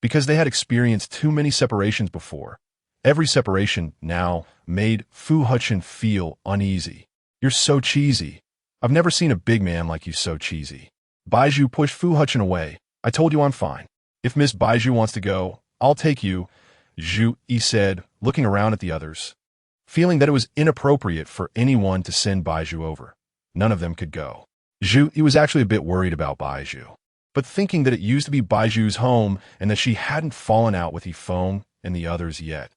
Because they had experienced too many separations before. Every separation now made Fu Hechen feel uneasy. You're so cheesy. I've never seen a big man like you so cheesy. Bai Zhu pushed Fu Hechen away. I told you I'm fine. If Miss Bai Zhu wants to go, I'll take you, Zhu Yi said, looking around at the others. Feeling that it was inappropriate for anyone to send Bai Zhu over. None of them could go. Zhu Yi was actually a bit worried about Bai Zhu. But thinking that it used to be Bai Zhu's home and that she hadn't fallen out with Feng and the others yet,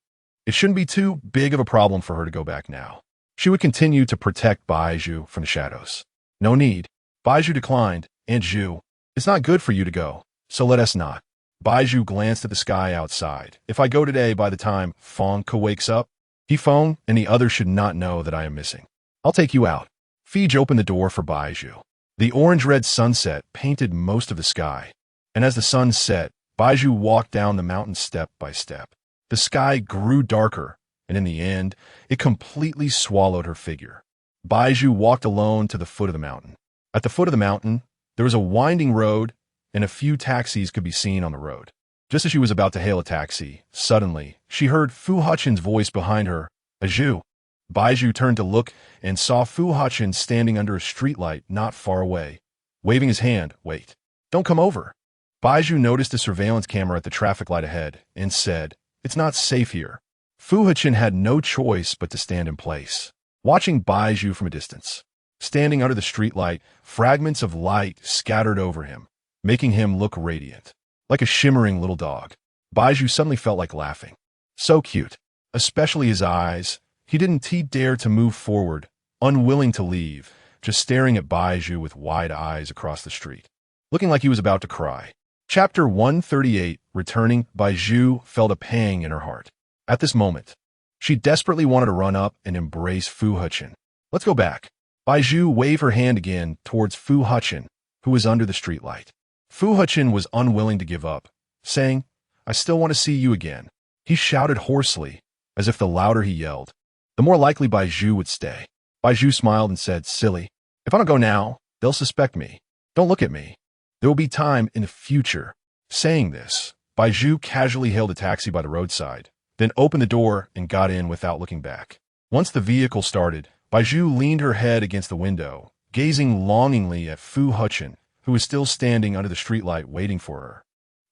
it shouldn't be too big of a problem for her to go back now. She would continue to protect Bai Zhu from the shadows. No need. Bai Zhu declined, and Zhu, it's not good for you to go, so let us not. Bai Zhu glanced at the sky outside. If I go today, by the time Feng Ke wakes up, Feng and the others should not know that I am missing. I'll take you out. Fij opened the door for Bai Zhu. The orange-red sunset painted most of the sky, and as the sun set, Bai Zhu walked down the mountain step by step. The sky grew darker, and in the end, it completely swallowed her figure. Bai Zhu walked alone to the foot of the mountain. At the foot of the mountain, there was a winding road, and a few taxis could be seen on the road. Just as she was about to hail a taxi, suddenly, she heard Fu Hechen's voice behind her, Zhu. Bai Zhu turned to look and saw Fu Hechen standing under a streetlight not far away, waving his hand. Wait, don't come over. Bai Zhu noticed a surveillance camera at the traffic light ahead and said, it's not safe here. Fu Hechen had no choice but to stand in place, watching Bai Zhu from a distance. Standing under the streetlight, fragments of light scattered over him, making him look radiant, like a shimmering little dog. Bai Zhu suddenly felt like laughing. So cute, especially his eyes. He didn't dare to move forward, unwilling to leave, just staring at Bai Zhu with wide eyes across the street, looking like he was about to cry. Chapter 138, Returning. Bai Zhu felt a pang in her heart. At this moment, she desperately wanted to run up and embrace Fu Hechen. Let's go back. Bai Zhu waved her hand again towards Fu Hechen, who was under the streetlight. Fu Hechen was unwilling to give up, saying, I still want to see you again. He shouted hoarsely, as if the louder he yelled, the more likely Bai Zhu would stay. Bai Zhu smiled and said, silly. If I don't go now, they'll suspect me. Don't look at me. There will be time in the future. Saying this, Bai Zhu casually hailed a taxi by the roadside, then opened the door and got in without looking back. Once the vehicle started, Bai Zhu leaned her head against the window, gazing longingly at Fu Hechen, who was still standing under the streetlight waiting for her,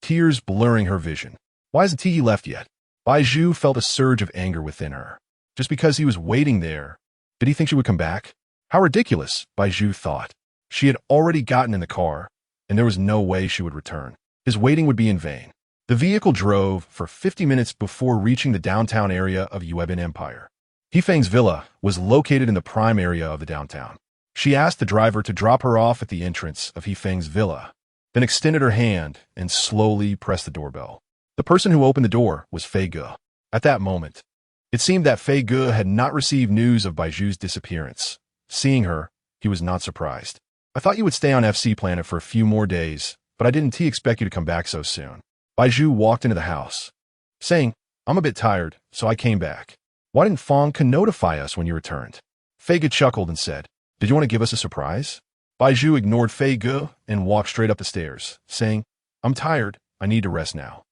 tears blurring her vision. Why hasn't he left yet? Bai Zhu felt a surge of anger within her. Just because he was waiting there, did he think she would come back? How ridiculous, Bai Zhu thought. She had already gotten in the car, and there was no way she would return. His waiting would be in vain. The vehicle drove for 50 minutes before reaching the downtown area of Weban Empire. Feng's villa was located in the prime area of the downtown. She asked the driver to drop her off at the entrance of Feng's villa, then extended her hand and slowly pressed the doorbell. The person who opened the door was FAKED. At that moment, it seemed that FAKED had not received news of Bai Zhu's disappearance. Seeing her, he was not surprised. I thought you would stay on FC Planet for a few more days, but I didn't expect you to come back so soon. Bai Zhu walked into the house, saying, I'm a bit tired, so I came back. Why didn't Feng Ke notify us when you returned? FAKED chuckled and said, did you want to give us a surprise? Bai Zhu ignored FAKED and walked straight up the stairs, saying, I'm tired, I need to rest now.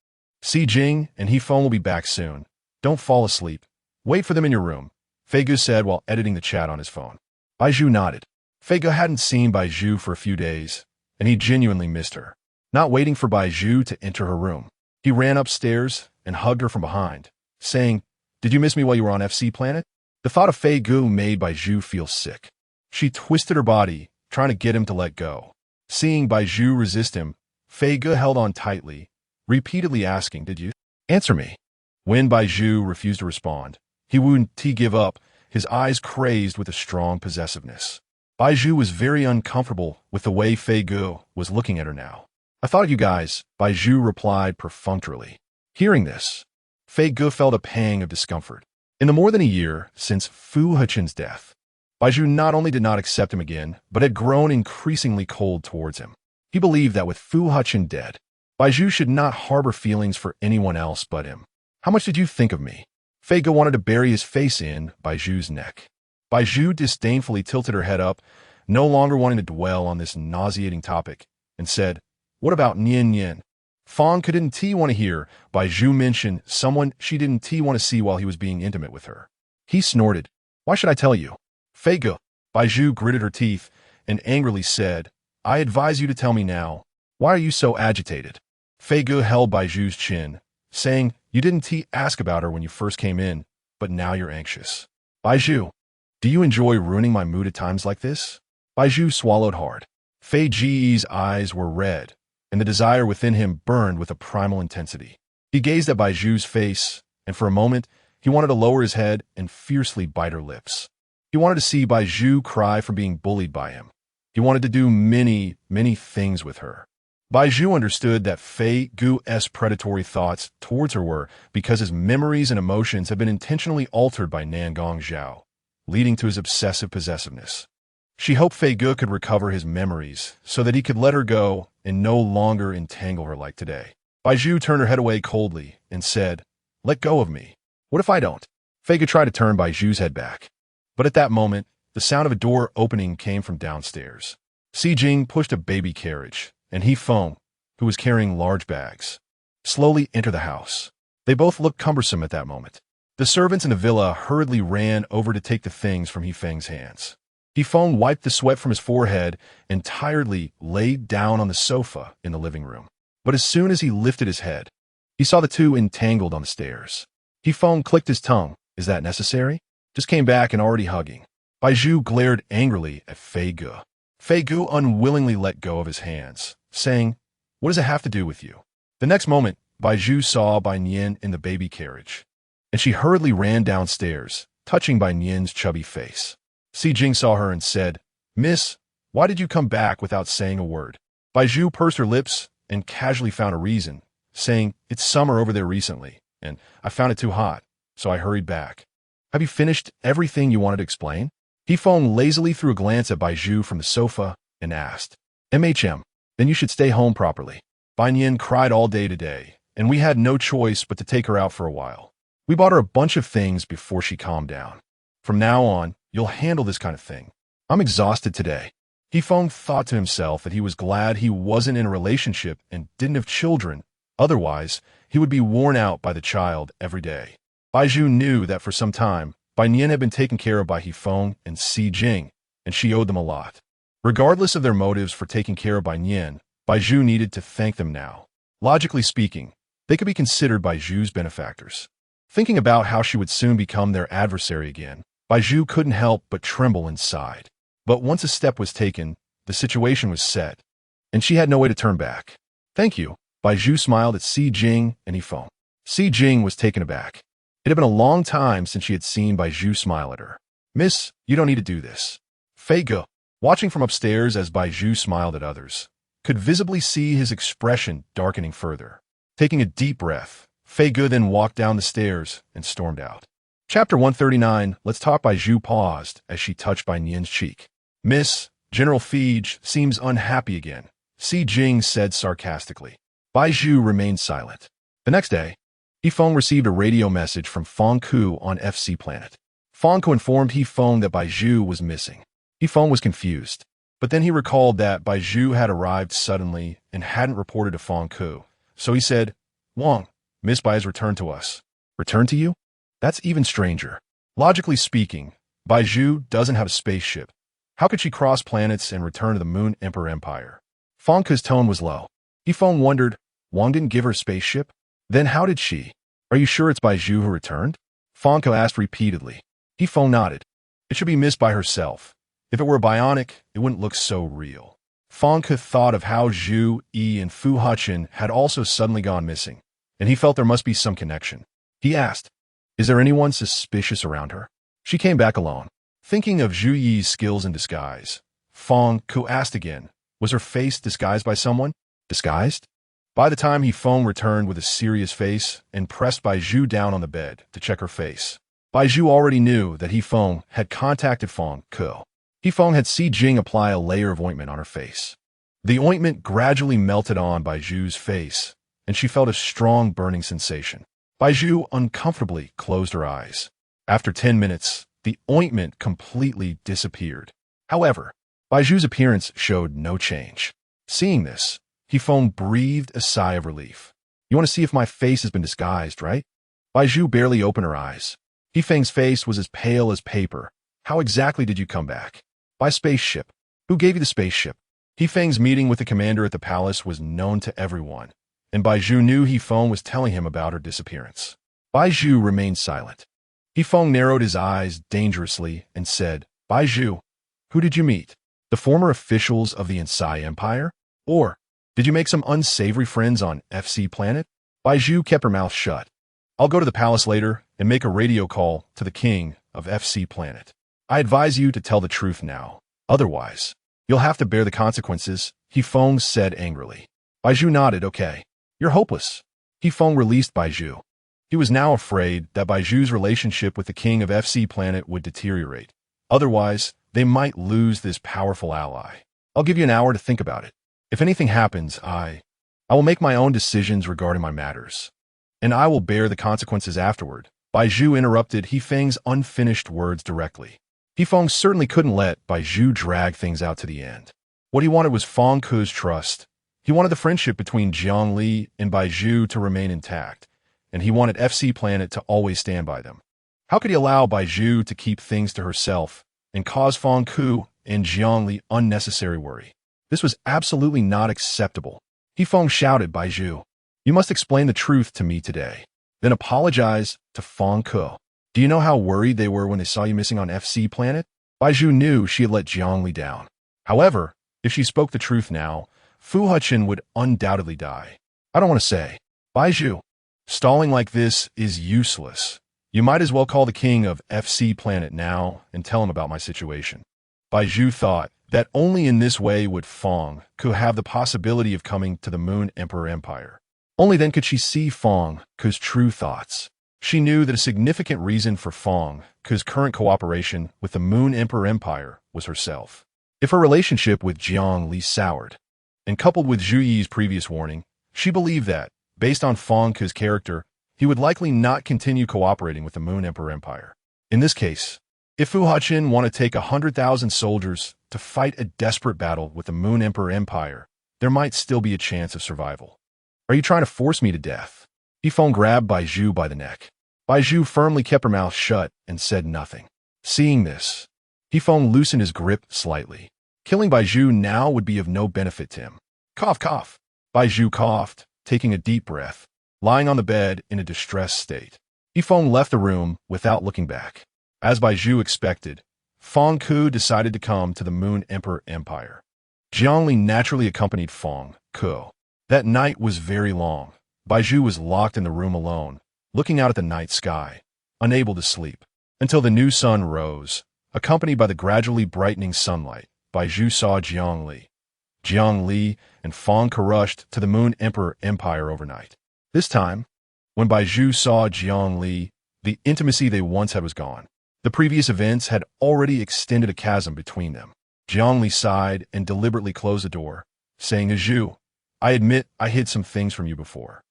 Si Jing and Feng will be back soon. Don't fall asleep. Wait for them in your room, FAKED said while editing the chat on his phone. Bai Zhu nodded. FAKED hadn't seen Bai Zhu for a few days, and he genuinely missed her. not waiting for Bai Zhu to enter her room. He ran upstairs and hugged her from behind, saying, "Did you miss me while you were on FC Planet?" The thought of FAKED made Bai Zhu feel sick. She twisted her body, trying to get him to let go. Seeing Bai Zhu resist him, FAKED held on tightly, repeatedly asking, "Did you answer me?" When Bai Zhu refused to respond, he wouldn't give up, his eyes crazed with a strong possessiveness. Bai Zhu was very uncomfortable with the way FAKED was looking at her now. "I thought of you guys," Bai Zhu replied perfunctorily. Hearing this, FAKED felt a pang of discomfort. In the more than a year since Fu Hechen's death, Bai Zhu not only did not accept him again, but had grown increasingly cold towards him. He believed that with Fu Hechen dead, Bai Zhu should not harbor feelings for anyone else but him. "How much did you think of me?" FAKED wanted to bury his face in Bai Zhu's neck. Bai Zhu disdainfully tilted her head up, no longer wanting to dwell on this nauseating topic, and said, "What about Nian? Fong didn't want to hear Bai Zhu mention someone she didn't want to see while he was being intimate with her." He snorted. "Why should I tell you?" "FAKED." Bai Zhu gritted her teeth and angrily said, "I advise you to tell me now. Why are you so agitated?" FAKED held Bai Zhu's chin, saying, "You didn't ask about her when you first came in, but now you're anxious." "Bai Zhu, do you enjoy ruining my mood at times like this?" Bai Zhu swallowed hard. FAKED's eyes were red, and the desire within him burned with a primal intensity. He gazed at Bai Zhu's face, and for a moment, he wanted to lower his head and fiercely bite her lips. He wanted to see Bai Zhu cry for being bullied by him. He wanted to do many, many things with her. Bai Zhu understood that FAKED's predatory thoughts towards her were because his memories and emotions had been intentionally altered by Nangong Zhao, leading to his obsessive possessiveness. She hoped FAKED could recover his memories so that he could let her go and no longer entangle her like today. Bai Zhu turned her head away coldly and said, "Let go of me. What if I don't?" FAKED tried to turn Bai Zhu's head back. But at that moment, the sound of a door opening came from downstairs. Si Jing pushed a baby carriage, and He Feng, who was carrying large bags, slowly entered the house. They both looked cumbersome at that moment. The servants in the villa hurriedly ran over to take the things from He Feng's hands. He Feng wiped the sweat from his forehead and tiredly laid down on the sofa in the living room. But as soon as he lifted his head, he saw the two entangled on the stairs. He Feng clicked his tongue. "Is that necessary?" Just came back and already hugging. Bai Zhu glared angrily at FAKED. FAKED unwillingly let go of his hands, saying, "What does it have to do with you?" The next moment, Bai Zhu saw Bai Nian in the baby carriage, and she hurriedly ran downstairs, touching Bai Nian's chubby face. Si Jing saw her and said, "Miss, why did you come back without saying a word?" Bai Zhu pursed her lips and casually found a reason, saying, "It's summer over there recently, and I found it too hot, so I hurried back." "Have you finished everything you wanted to explain?" He Feng lazily threw a glance at Bai Zhu from the sofa and asked, "MHM, then you should stay home properly. Bai Nian cried all day today, and we had no choice but to take her out for a while. We bought her a bunch of things before she calmed down. From now on, you'll handle this kind of thing. I'm exhausted today." He Feng thought to himself that he was glad he wasn't in a relationship and didn't have children. Otherwise, he would be worn out by the child every day. Bai Zhu knew that for some time, Bai Nian had been taken care of by He Feng and Si Jing, and she owed them a lot. Regardless of their motives for taking care of Bai Nian, Bai Zhu needed to thank them now. Logically speaking, they could be considered Bai Zhu's benefactors. Thinking about how she would soon become their adversary again, Bai Zhu couldn't help but tremble inside. But once a step was taken, the situation was set, and she had no way to turn back. "Thank you." Bai Zhu smiled at Si Jing and He Feng. Si Jing was taken aback. It had been a long time since she had seen Bai Zhu smile at her. "Miss, you don't need to do this." FAKED, watching from upstairs as Bai Zhu smiled at others, could visibly see his expression darkening further. Taking a deep breath, FAKED then walked down the stairs and stormed out. Chapter 139, Let's Talk. Bai Zhu paused as she touched Bai Nian's cheek. "Miss, General Fege seems unhappy again," Si Jing said sarcastically. Bai Zhu remained silent. The next day, He Feng received a radio message from Fong Ku on FC Planet. Fong Ku informed He Feng that Bai Zhu was missing. He Feng was confused, but then he recalled that Bai Zhu had arrived suddenly and hadn't reported to Fong Ku. So he said, "Wang, Miss Bai has returned to us." "Returned to you? That's even stranger. Logically speaking, Bai Zhu doesn't have a spaceship. How could she cross planets and return to the Moon Emperor Empire?" Fong Ku's tone was low. Yifeng wondered, Wang didn't give her a spaceship? Then how did she? Are you sure it's Bai Zhu who returned? Fang Ke asked repeatedly. Yifeng nodded. It should be missed by herself. If it were bionic, it wouldn't look so real. Fang Ke thought of how Zhu, Yi, and Fu Hechen had also suddenly gone missing, and he felt there must be some connection. He asked, is there anyone suspicious around her? She came back alone. Thinking of Zhu Yi's skills in disguise, Fang Ke asked again, was her face disguised by someone? Disguised? By the time Yifeng returned with a serious face and pressed Bai Zhu down on the bed to check her face, Bai Zhu already knew that Yifeng had contacted Fang Ke. Yifeng had seen Jing apply a layer of ointment on her face. The ointment gradually melted on Bai Zhu's face, and she felt a strong burning sensation. Bai Zhu uncomfortably closed her eyes. After 10 minutes, the ointment completely disappeared. However, Bai Zhu's appearance showed no change. Seeing this, Yifeng breathed a sigh of relief. You want to see if my face has been disguised, right? Bai Zhu barely opened her eyes. Yifeng's face was as pale as paper. How exactly did you come back? By spaceship. Who gave you the spaceship? Yifeng's meeting with the commander at the palace was known to everyone, and Bai Zhu knew Yifeng was telling him about her disappearance. Bai Zhu remained silent. Yifeng narrowed his eyes dangerously and said, Bai Zhu, who did you meet? The former officials of the Insai Empire? Or did you make some unsavory friends on FC planet? Bai Zhu kept her mouth shut. I'll go to the palace later and make a radio call to the king of FC planet. I advise you to tell the truth now. Otherwise, you'll have to bear the consequences, Yifeng said angrily. Bai Zhu nodded, okay. You're hopeless. Yifeng released Bai Zhu. He was now afraid that Bai Zhu's relationship with the king of FC planet would deteriorate. Otherwise, they might lose this powerful ally. I'll give you an hour to think about it. If anything happens, I will make my own decisions regarding my matters. And I will bear the consequences afterward. Bai Zhu interrupted Yifeng's unfinished words directly. Yifeng certainly couldn't let Bai Zhu drag things out to the end. What he wanted was Fang Ke's trust. He wanted the friendship between Jiang Li and Bai Zhu to remain intact, and he wanted FC Planet to always stand by them. How could he allow Bai Zhu to keep things to herself and cause Fang Ke and Jiang Li unnecessary worry? This was absolutely not acceptable. Yifeng shouted, Bai Zhu, you must explain the truth to me today. Then apologize to Fang Ke. Do you know how worried they were when they saw you missing on FC Planet? Bai Zhu knew she had let Jiang Li down. However, if she spoke the truth now, Fu Hechen would undoubtedly die. I don't want to say. Bai Zhu, stalling like this is useless. You might as well call the king of FC Planet now and tell him about my situation. Bai Zhu thought that only in this way would Fang Ke have the possibility of coming to the Moon Emperor Empire. Only then could she see Fang Ke's true thoughts. She knew that a significant reason for Fang Ke's current cooperation with the Moon Emperor Empire was herself. If her relationship with Jiang Li soured, and coupled with Zhu Yi's previous warning, she believed that, based on Fang Ke's character, he would likely not continue cooperating with the Moon Emperor Empire. In this case, if Fu Hechen wanted to take 100,000 soldiers to fight a desperate battle with the Moon Emperor Empire, there might still be a chance of survival. Are you trying to force me to death? Yifeng grabbed Bai Zhu by the neck. Bai Zhu firmly kept her mouth shut and said nothing. Seeing this, Yifeng loosened his grip slightly. Killing Bai Zhu now would be of no benefit to him. Cough, cough. Bai Zhu coughed, taking a deep breath, lying on the bed in a distressed state. Yifeng left the room without looking back. As Bai Zhu expected, Fang Ke decided to come to the Moon Emperor Empire. Jiang Li naturally accompanied Fang Ke. That night was very long. Bai Zhu was locked in the room alone, looking out at the night sky, unable to sleep. Until the new sun rose, accompanied by the gradually brightening sunlight, Bai Zhu saw Jiang Li. Jiang Li and Fang Ke rushed to the Moon Emperor Empire overnight. This time, when Bai Zhu saw Jiang Li, the intimacy they once had was gone. The previous events had already extended a chasm between them. Jiang Li sighed and deliberately closed the door, saying to Zhu, I admit I hid some things from you before.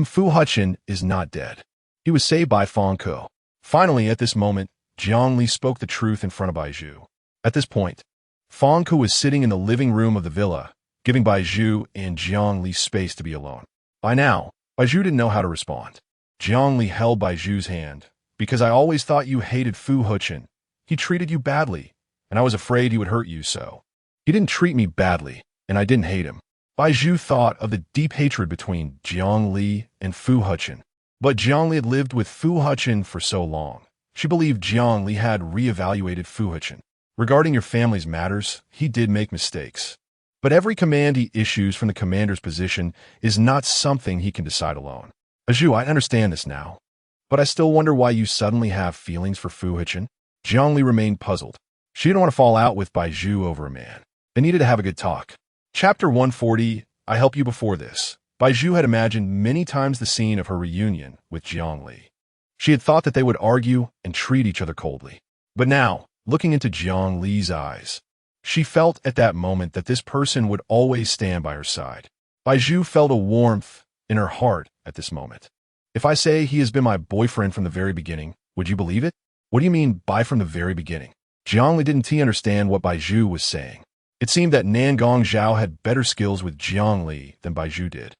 Fu Hechen is not dead. He was saved by Fang Ke. Finally, at this moment, Jiang Li spoke the truth in front of Bai Zhu. At this point, Fang Ke was sitting in the living room of the villa, giving Bai Zhu and Jiang Li space to be alone. By now, Bai Zhu didn't know how to respond. Jiang Li held Bai Zhu's hand. Because I always thought you hated Fu Hechen. He treated you badly, and I was afraid he would hurt you so. He didn't treat me badly, and I didn't hate him. Bai Zhu thought of the deep hatred between Jiang Li and Fu Hechen. But Jiang Li had lived with Fu Hechen for so long. She believed Jiang Li had reevaluated Fu Hechen. Regarding your family's matters, he did make mistakes. But every command he issues from the commander's position is not something he can decide alone. Bai Zhu, I understand this now. But I still wonder why you suddenly have feelings for Fu Hechen. Jiang Li remained puzzled. She didn't want to fall out with Bai Zhu over a man. They needed to have a good talk. Chapter 140, I help you before this. Bai Zhu had imagined many times the scene of her reunion with Jiang Li. She had thought that they would argue and treat each other coldly. But now, looking into Jiang Li's eyes, she felt at that moment that this person would always stand by her side. Bai Zhu felt a warmth in her heart at this moment. If I say he has been my boyfriend from the very beginning, would you believe it? What do you mean by from the very beginning? Jiang Li didn't understand what Bai Zhu was saying. It seemed that Nangong Zhao had better skills with Jiang Li than Bai Zhu did,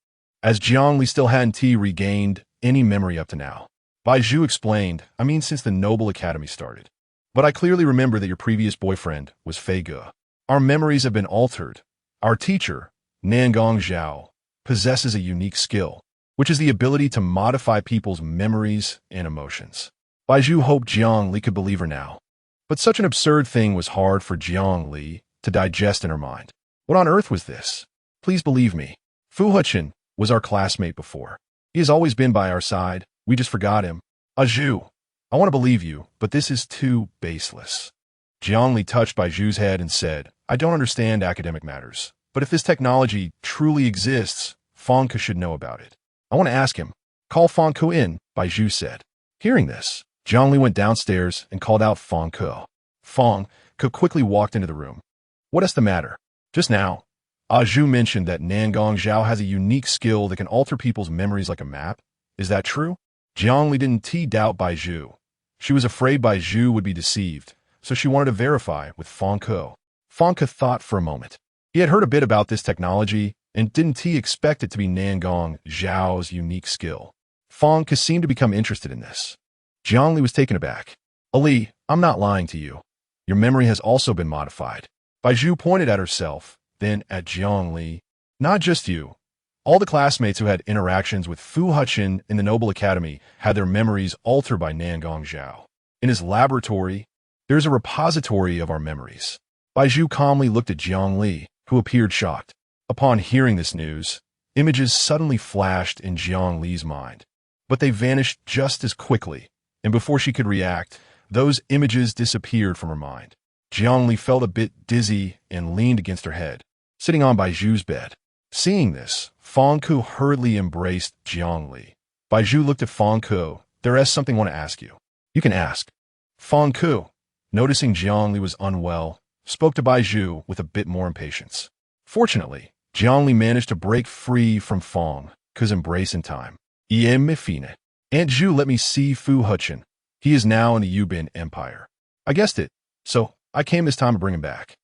as Jiang Li still hadn't regained any memory up to now. Bai Zhu explained, I mean since the Noble Academy started. But I clearly remember that your previous boyfriend was FAKED. Our memories have been altered. Our teacher, Nangong Zhao, possesses a unique skill, which is the ability to modify people's memories and emotions. Bai Zhu hoped Jiang Li could believe her now. But such an absurd thing was hard for Jiang Li to digest in her mind. What on earth was this? Please believe me. Fu Hechen was our classmate before. He has always been by our side. We just forgot him. Bai Zhu, I want to believe you, but this is too baseless. Jiang Li touched Bai Zhu's head and said, I don't understand academic matters, but if this technology truly exists, Fang Ke should know about it. I want to ask him. Call Fang Ke in, Bai Zhu said. Hearing this, Jiang Li went downstairs and called out Fang Ke. Fang Ke quickly walked into the room. What is the matter? Just now, Bai Zhu mentioned that Nangong Zhao has a unique skill that can alter people's memories like a map. Is that true? Jiang Li didn't doubt Bai Zhu. She was afraid Bai Zhu would be deceived, so she wanted to verify with Fang Ke. Fang Ke thought for a moment. He had heard a bit about this technology and didn't expect it to be Nangong Zhao's unique skill. Fang Ke seemed to become interested in this. Jiang Li was taken aback. Ali, I'm not lying to you. Your memory has also been modified. Bai Zhu pointed at herself, then at Jiang Li. Not just you. All the classmates who had interactions with Fu Hechen in the Noble Academy had their memories altered by Nangong Zhao. In his laboratory, there is a repository of our memories. Bai Zhu calmly looked at Jiang Li, who appeared shocked. Upon hearing this news, images suddenly flashed in Jiang Li's mind. But they vanished just as quickly, and before she could react, those images disappeared from her mind. Jiang Li felt a bit dizzy and leaned against her head, sitting on Bai Zhu's bed. Seeing this, Fang Ke hurriedly embraced Jiang Li. Bai Zhu looked at Fang Ke. There is something I want to ask you. You can ask. Fang Ke, noticing Jiang Li was unwell, spoke to Bai Zhu with a bit more impatience. Fortunately, Jiang Li managed to break free from Fang Ke's embrace in time. Me fine. Aunt Zhu let me see Fu Hechen. He is now in the Yubin Empire. I guessed it, so I came this time to bring him back.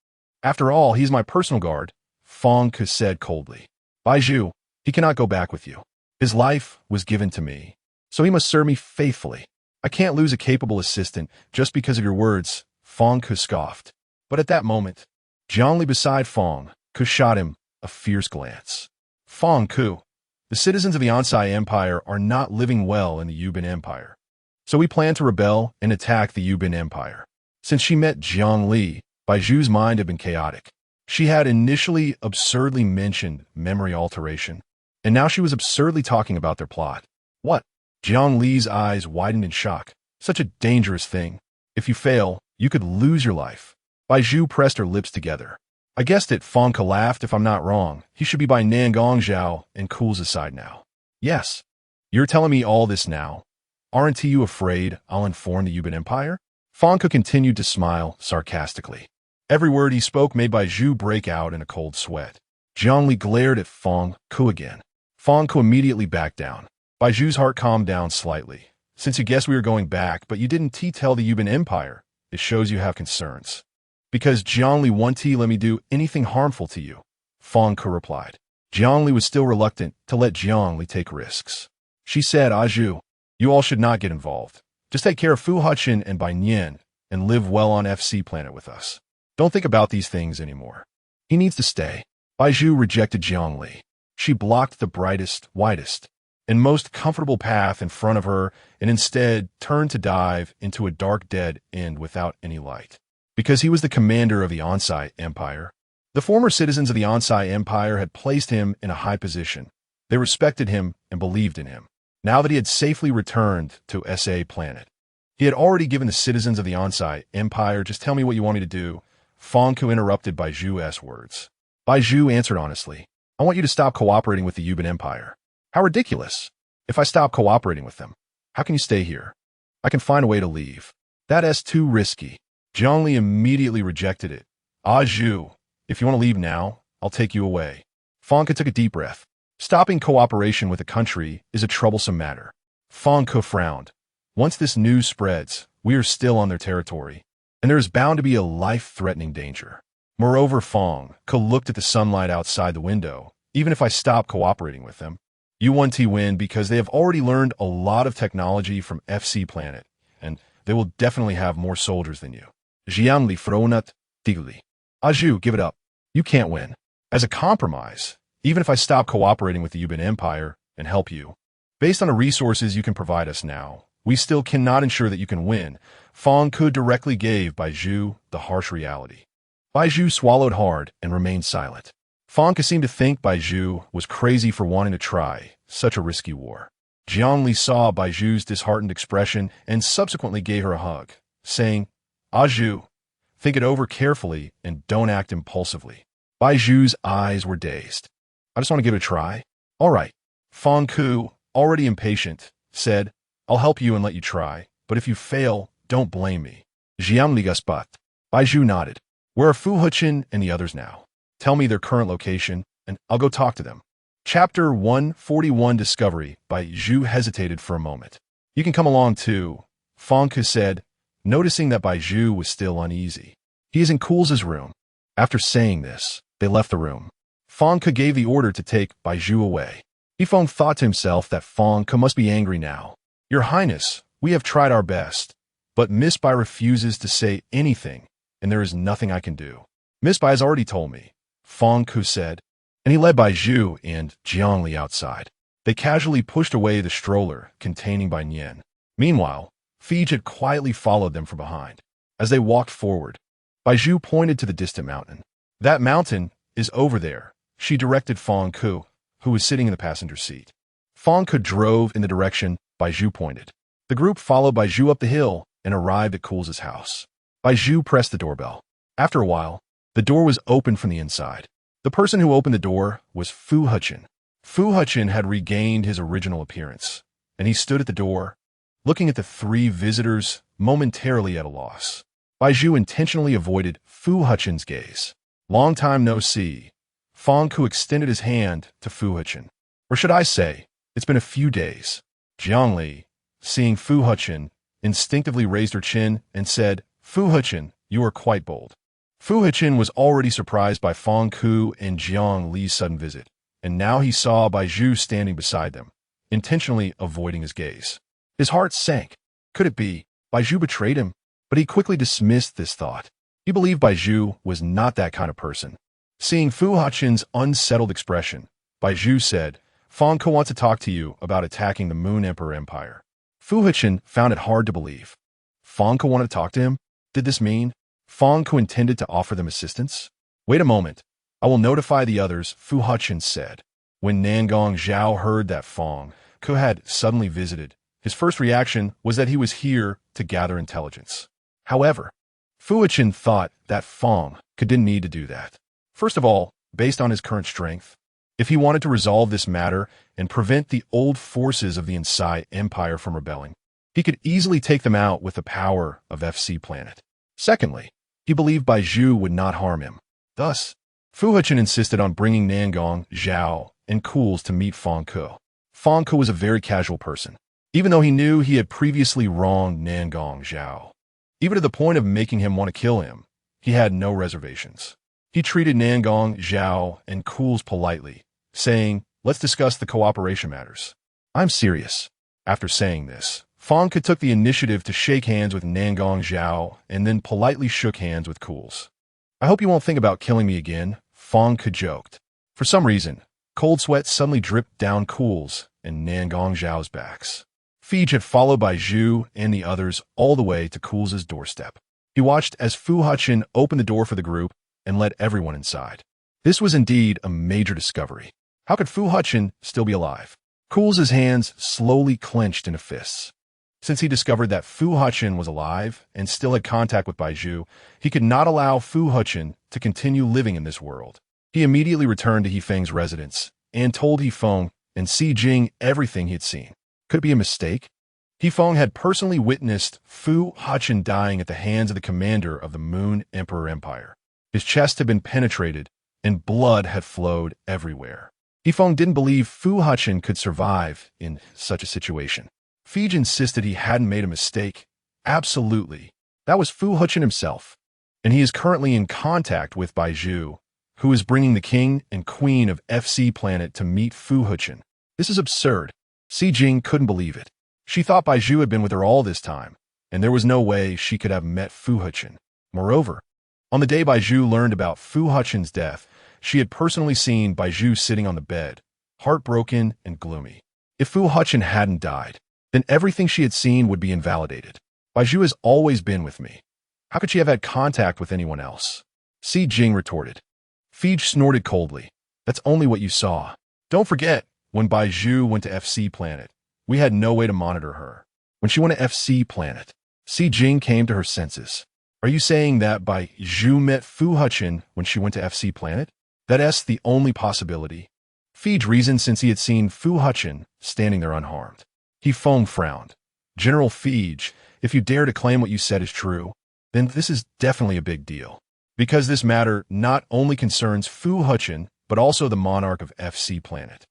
After all, he's my personal guard, Fang Ke said coldly. Bai Zhu, he cannot go back with you. His life was given to me, so he must serve me faithfully. I can't lose a capable assistant just because of your words, Fang Ke scoffed. But at that moment, Jiang Li beside Fang Ke shot him a fierce glance. Fang Ke, the citizens of the Ansai Empire are not living well in the Yubin Empire. So we plan to rebel and attack the Yubin Empire. Since she met Jiang Li, Bai Zhu's mind had been chaotic. She had initially absurdly mentioned memory alteration, and now she was absurdly talking about their plot. What? Jiang Li's eyes widened in shock. Such a dangerous thing. If you fail, you could lose your life. Bai Zhu pressed her lips together. I guessed it, Fang Ke laughed. If I'm not wrong, he should be by Nangong Zhao and Kuhl's side now. Yes. You're telling me all this now. Aren't you afraid I'll inform the Yubin Empire? Fang Ke continued to smile sarcastically. Every word he spoke made Bai Zhu break out in a cold sweat. Jiang Li glared at Fang Ke again. Fang Ke immediately backed down. Bai Zhu's heart calmed down slightly. Since you guessed we were going back, but you didn't tell the Yubin Empire, it shows you have concerns. Because Jiang Li won't let me do anything harmful to you, Fang Ke replied. Jiang Li was still reluctant to let Jiang Li take risks. She said, Bai Zhu, you all should not get involved. Just take care of Fu Hechen and Bai Nian and live well on FC planet with us. Don't think about these things anymore. He needs to stay. Bai Zhu rejected Jiangli. She blocked the brightest, widest, and most comfortable path in front of her and instead turned to dive into a dark dead end without any light. Because he was the commander of the Onsai Empire, the former citizens of the Onsai Empire had placed him in a high position. They respected him and believed in him. Now that he had safely returned to SA planet, he had already given the citizens of the Onsai Empire, "Just tell me what you want me to do." Fang Ku interrupted Bai Zhu's words. Bai Zhu answered honestly, "I want you to stop cooperating with the Yuban Empire." "How ridiculous! If I stop cooperating with them, how can you stay here?" "I can find a way to leave." "That's too risky." Jiangli immediately rejected it. "Ah, Zhu, if you want to leave now, I'll take you away." Fang Ku took a deep breath. Stopping cooperation with a country is a troublesome matter. Fang Ku frowned. Once this news spreads, we are still on their territory, and there is bound to be a life-threatening danger. Moreover, Fang Ku looked at the sunlight outside the window. Even if I stop cooperating with them, you want to win because they have already learned a lot of technology from FC planet, and they will definitely have more soldiers than you. Jiangli fronat tigli. Zhu, give it up. You can't win. As a compromise, even if I stop cooperating with the Yuban Empire and help you, based on the resources you can provide us now, we still cannot ensure that you can win. Fang Ku directly gave Bai Zhu the harsh reality. Bai Zhu swallowed hard and remained silent. Fang Ku seemed to think Bai Zhu was crazy for wanting to try such a risky war. Jiangli saw Bai Zhu's disheartened expression and subsequently gave her a hug, saying, Zhu, think it over carefully and don't act impulsively. Bai Zhu's eyes were dazed. I just want to give it a try. All right. Fang Ku, already impatient, said, I'll help you and let you try, but if you fail, don't blame me. But. Bai Zhu nodded. Where are Fu Hechen and the others now? Tell me their current location, and I'll go talk to them. Chapter 141 Discovery. Bai Zhu hesitated for a moment. You can come along too, Fang Ku said, noticing that Bai Zhu was still uneasy. He is in Cool's room. After saying this, they left the room. Fang Ku gave the order to take Bai Zhu away. Feng thought to himself that Fang Ku must be angry now. Your Highness, we have tried our best, but Miss Bai refuses to say anything, and there is nothing I can do. Miss Bai has already told me, Fang Ku said, and he led Bai Zhu and Jiangli outside. They casually pushed away the stroller containing Bai Nian. Meanwhile, Fei had quietly followed them from behind. As they walked forward, Bai Zhu pointed to the distant mountain. That mountain is over there, she directed Fang Ku, who was sitting in the passenger seat. Fang Ku drove in the direction Bai Zhu pointed. The group followed Bai Zhu up the hill and arrived at Cool's house. Bai Zhu pressed the doorbell. After a while, the door was opened from the inside. The person who opened the door was Fu Hechen. Fu Hechen had regained his original appearance, and he stood at the door, looking at the three visitors, momentarily at a loss. Bai Zhu intentionally avoided Fu Hechen's gaze. Long time no see. Fang Ku extended his hand to Fu Hechen. Or should I say, it's been a few days. Jiangli, seeing Fu Hechen, instinctively raised her chin and said, Fu Hechen, you are quite bold. Fu Hechen was already surprised by Fang Ku and Jiang Li's sudden visit, and now he saw Bai Zhu standing beside them, intentionally avoiding his gaze. His heart sank. Could it be Bai Zhu betrayed him? But he quickly dismissed this thought. He believed Bai Zhu was not that kind of person. Seeing Fu Hechen's unsettled expression, Bai Zhu said, Fang Ku wants to talk to you about attacking the Moon Emperor Empire. Fu Hechen found it hard to believe. Fang Ku wanted to talk to him? Did this mean Fang Ku intended to offer them assistance? Wait a moment. I will notify the others, Fu Hechen said. When Nangong Zhao heard that Fang Ku had suddenly visited, his first reaction was that he was here to gather intelligence. However, Fu Hechen thought that Fang Ku didn't need to do that. First of all, based on his current strength, if he wanted to resolve this matter and prevent the old forces of the Onsai Empire from rebelling, he could easily take them out with the power of FC planet. Secondly, he believed Bai Zhu would not harm him. Thus, Fu Hechen insisted on bringing Nangong, Zhao, and Cool's to meet Fang Ku. Fang Ku was a very casual person, even though he knew he had previously wronged Nangong Zhao. Even to the point of making him want to kill him, he had no reservations. He treated Nangong, Zhao, and Cool's politely, saying, let's discuss the cooperation matters. I'm serious. After saying this, Fang Ku took the initiative to shake hands with Nangong Zhao and then politely shook hands with Cool's. I hope you won't think about killing me again, Fang Ku joked. For some reason, cold sweat suddenly dripped down Cool's and Nangong Zhao's backs. FAKED had followed Bai Zhu and the others all the way to Cool's doorstep. He watched as Fu Hechen opened the door for the group and let everyone inside. This was indeed a major discovery. How could Fu Hechen still be alive? Cool's hands slowly clenched into fists. Since he discovered that Fu Hechen was alive and still had contact with Bai Zhu, he could not allow Fu Hechen to continue living in this world. He immediately returned to Hefeng's residence and told Hefeng and Si Jing everything he had seen. Could it be a mistake? Hefeng had personally witnessed Fu Hechen dying at the hands of the commander of the Moon Emperor Empire. His chest had been penetrated, and blood had flowed everywhere. Hefeng didn't believe Fu Hechen could survive in such a situation. FAKED insisted he hadn't made a mistake. Absolutely. That was Fu Hechen himself. And he is currently in contact with Bai Zhu, who is bringing the king and queen of FC planet to meet Fu Hechen. This is absurd. Si Jing couldn't believe it. She thought Bai Zhu had been with her all this time, and there was no way she could have met Fu Hechen. Moreover, on the day Bai Zhu learned about Fu Hechen's death, she had personally seen Bai Zhu sitting on the bed, heartbroken and gloomy. If Fu Hechen hadn't died, then everything she had seen would be invalidated. Bai Zhu has always been with me. How could she have had contact with anyone else? Si Jing retorted. FAKED snorted coldly. That's only what you saw. Don't forget, when Bai Zhu went to FC planet, we had no way to monitor her. When she went to FC planet, Si Jing came to her senses. Are you saying that Bai Zhu met Fu Hechen when she went to FC planet? That's the only possibility. FAKED reasoned since he had seen Fu Hechen standing there unharmed. Hefeng frowned. General FAKED, if you dare to claim what you said is true, then this is definitely a big deal. Because this matter not only concerns Fu Hechen, but also the monarch of FC planet.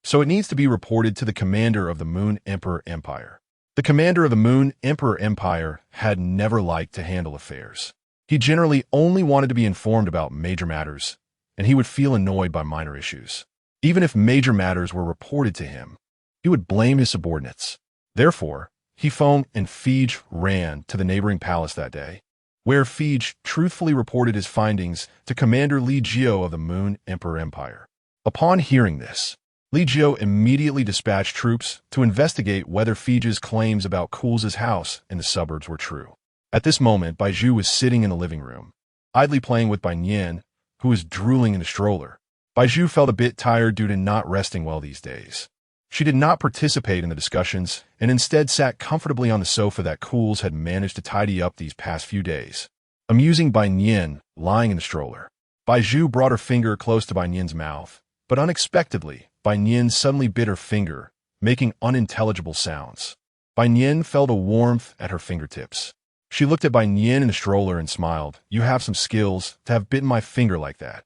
So it needs to be reported to the commander of the Moon Emperor Empire. The commander of the Moon Emperor Empire had never liked to handle affairs. He generally only wanted to be informed about major matters, and he would feel annoyed by minor issues. Even if major matters were reported to him, he would blame his subordinates. Therefore, Hefeng and FAKED ran to the neighboring palace that day, where FAKED truthfully reported his findings to Commander Li Jiao of the Moon Emperor Empire. Upon hearing this, Li Jiao immediately dispatched troops to investigate whether FAKED's claims about Cool's house in the suburbs were true. At this moment, Bai Zhu was sitting in the living room, idly playing with Bai Nian, who was drooling in the stroller. Bai Zhu felt a bit tired due to not resting well these days. She did not participate in the discussions and instead sat comfortably on the sofa that Cool's had managed to tidy up these past few days, amusing Bai Nian lying in the stroller. Bai Zhu brought her finger close to Bai Nian's mouth, but unexpectedly, Bai Nian suddenly bit her finger, making unintelligible sounds. Bai Nian felt a warmth at her fingertips. She looked at Bai Nian in the stroller and smiled. You have some skills to have bitten my finger like that.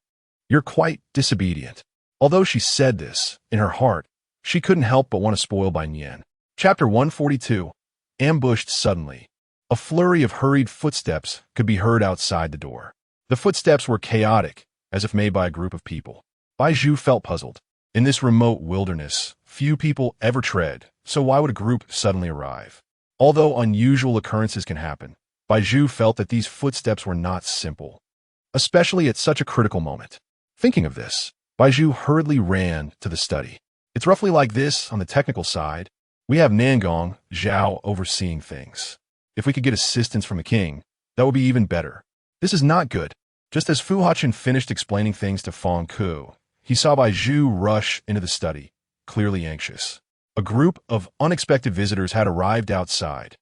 You're quite disobedient. Although she said this, in her heart, she couldn't help but want to spoil Bai Nian. Chapter 142. Ambushed suddenly. A flurry of hurried footsteps could be heard outside the door. The footsteps were chaotic, as if made by a group of people. Bai Zhu felt puzzled. In this remote wilderness, few people ever tread, so why would a group suddenly arrive? Although unusual occurrences can happen, Bai Zhu felt that these footsteps were not simple, especially at such a critical moment. Thinking of this, Bai Zhu hurriedly ran to the study. It's roughly like this on the technical side. We have Nangong Zhao overseeing things. If we could get assistance from the king, that would be even better. This is not good. Just as Fu Hechen finished explaining things to Feng Ku, he saw Bai Zhu rush into the study, clearly anxious. A group of unexpected visitors had arrived outside.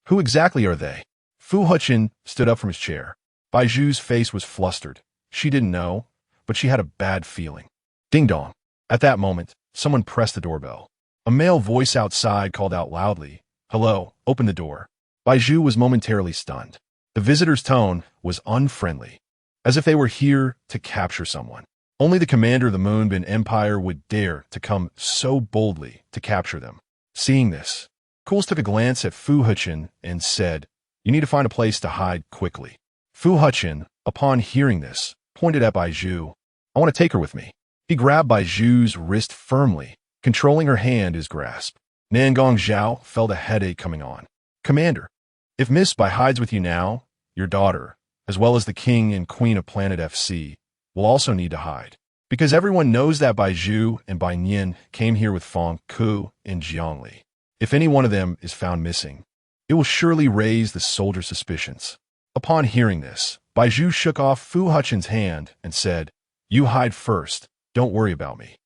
Who exactly are they? Fu Hechen stood up from his chair. Bai Zhu's face was flustered. She didn't know, but she had a bad feeling. Ding dong. At that moment, someone pressed the doorbell. A male voice outside called out loudly, "Hello, open the door." Bai Zhu was momentarily stunned. The visitor's tone was unfriendly, as if they were here to capture someone. Only the commander of the Moonbin Empire would dare to come so boldly to capture them. Seeing this, Cool's took a glance at Fu Hechen and said, "You need to find a place to hide quickly." Fu Hechen, upon hearing this, pointed at Bai Zhu. "I want to take her with me." He grabbed Bai Zhu's wrist firmly, controlling her hand in his grasp. Nangong Zhao felt a headache coming on. "Commander, if Miss Bai hides with you now, your daughter, as well as the king and queen of planet FC, will also need to hide. Because everyone knows that Bai Zhu and Bai Nian came here with Fang Ku and Jiangli. If any one of them is found missing, it will surely raise the soldiers' suspicions. Upon hearing this, Bai Zhu shook off Fu Hechen's hand and said, "You hide first, don't worry about me."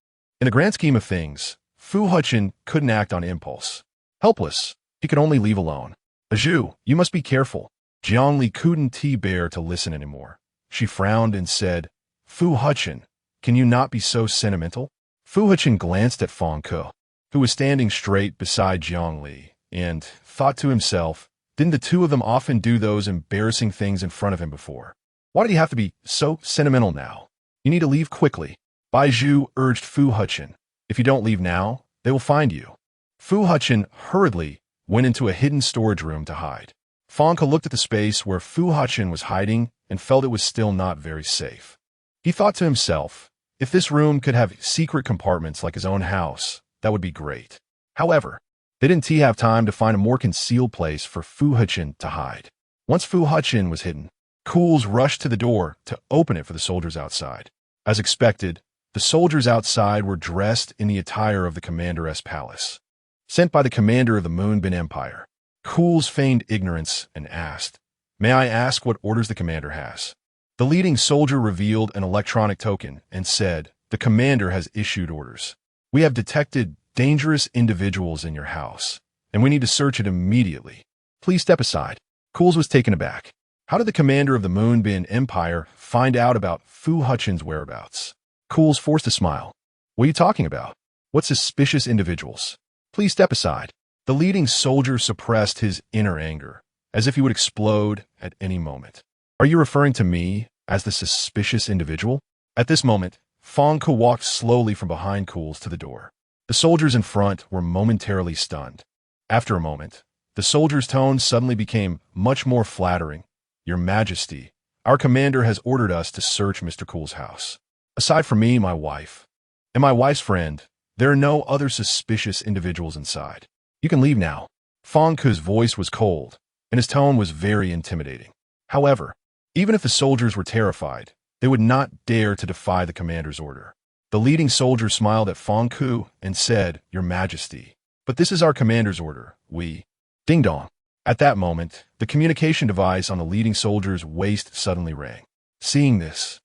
In the grand scheme of things, Fu Hechen couldn't act on impulse. Helpless, he could only leave alone. "Zhu, you must be careful." Jiangli couldn't bear to listen anymore. She frowned and said, "Fu Hechen, can you not be so sentimental?" Fu Hechen glanced at Fang Ku, who was standing straight beside Jiangli, and thought to himself, didn't the two of them often do those embarrassing things in front of him before? Why did he have to be so sentimental now? You need to leave quickly. Bai Zhu urged Fu Hechen. "If you don't leave now, they will find you." Fu Hechen hurriedly went into a hidden storage room to hide. Fang Ku looked at the space where Fu Hechen was hiding and felt it was still not very safe. He thought to himself, if this room could have secret compartments like his own house, that would be great. However, they didn't have time to find a more concealed place for Fu Hechen to hide. Once Fu Hechen was hidden, Cools rushed to the door to open it for the soldiers outside. As expected, the soldiers outside were dressed in the attire of the commander's palace, sent by the commander of the Moonbin Empire. Cools feigned ignorance and asked, "May I ask what orders the commander has?" The leading soldier revealed an electronic token and said, "The commander has issued orders. We have detected dangerous individuals in your house, and we need to search it immediately. Please step aside." Cools was taken aback. How did the commander of the Moonbin Empire find out about Fu Hechen's whereabouts? Cools forced a smile. "What are you talking about? What suspicious individuals? Please step aside." The leading soldier suppressed his inner anger, as if he would explode at any moment. "Are you referring to me as the suspicious individual?" At this moment, Fang Ku walked slowly from behind Cools to the door. The soldiers in front were momentarily stunned. After a moment, the soldier's tone suddenly became much more flattering. "Your Majesty, our commander has ordered us to search Mr. Cool's house. Aside from me, my wife, and my wife's friend, there are no other suspicious individuals inside. You can leave now." Fang Ku's voice was cold, and his tone was very intimidating. However, even if the soldiers were terrified, they would not dare to defy the commander's order. The leading soldier smiled at Fang Ku and said, "Your Majesty, but this is our commander's order. We—" Ding dong. At that moment, the communication device on the leading soldier's waist suddenly rang. Seeing this,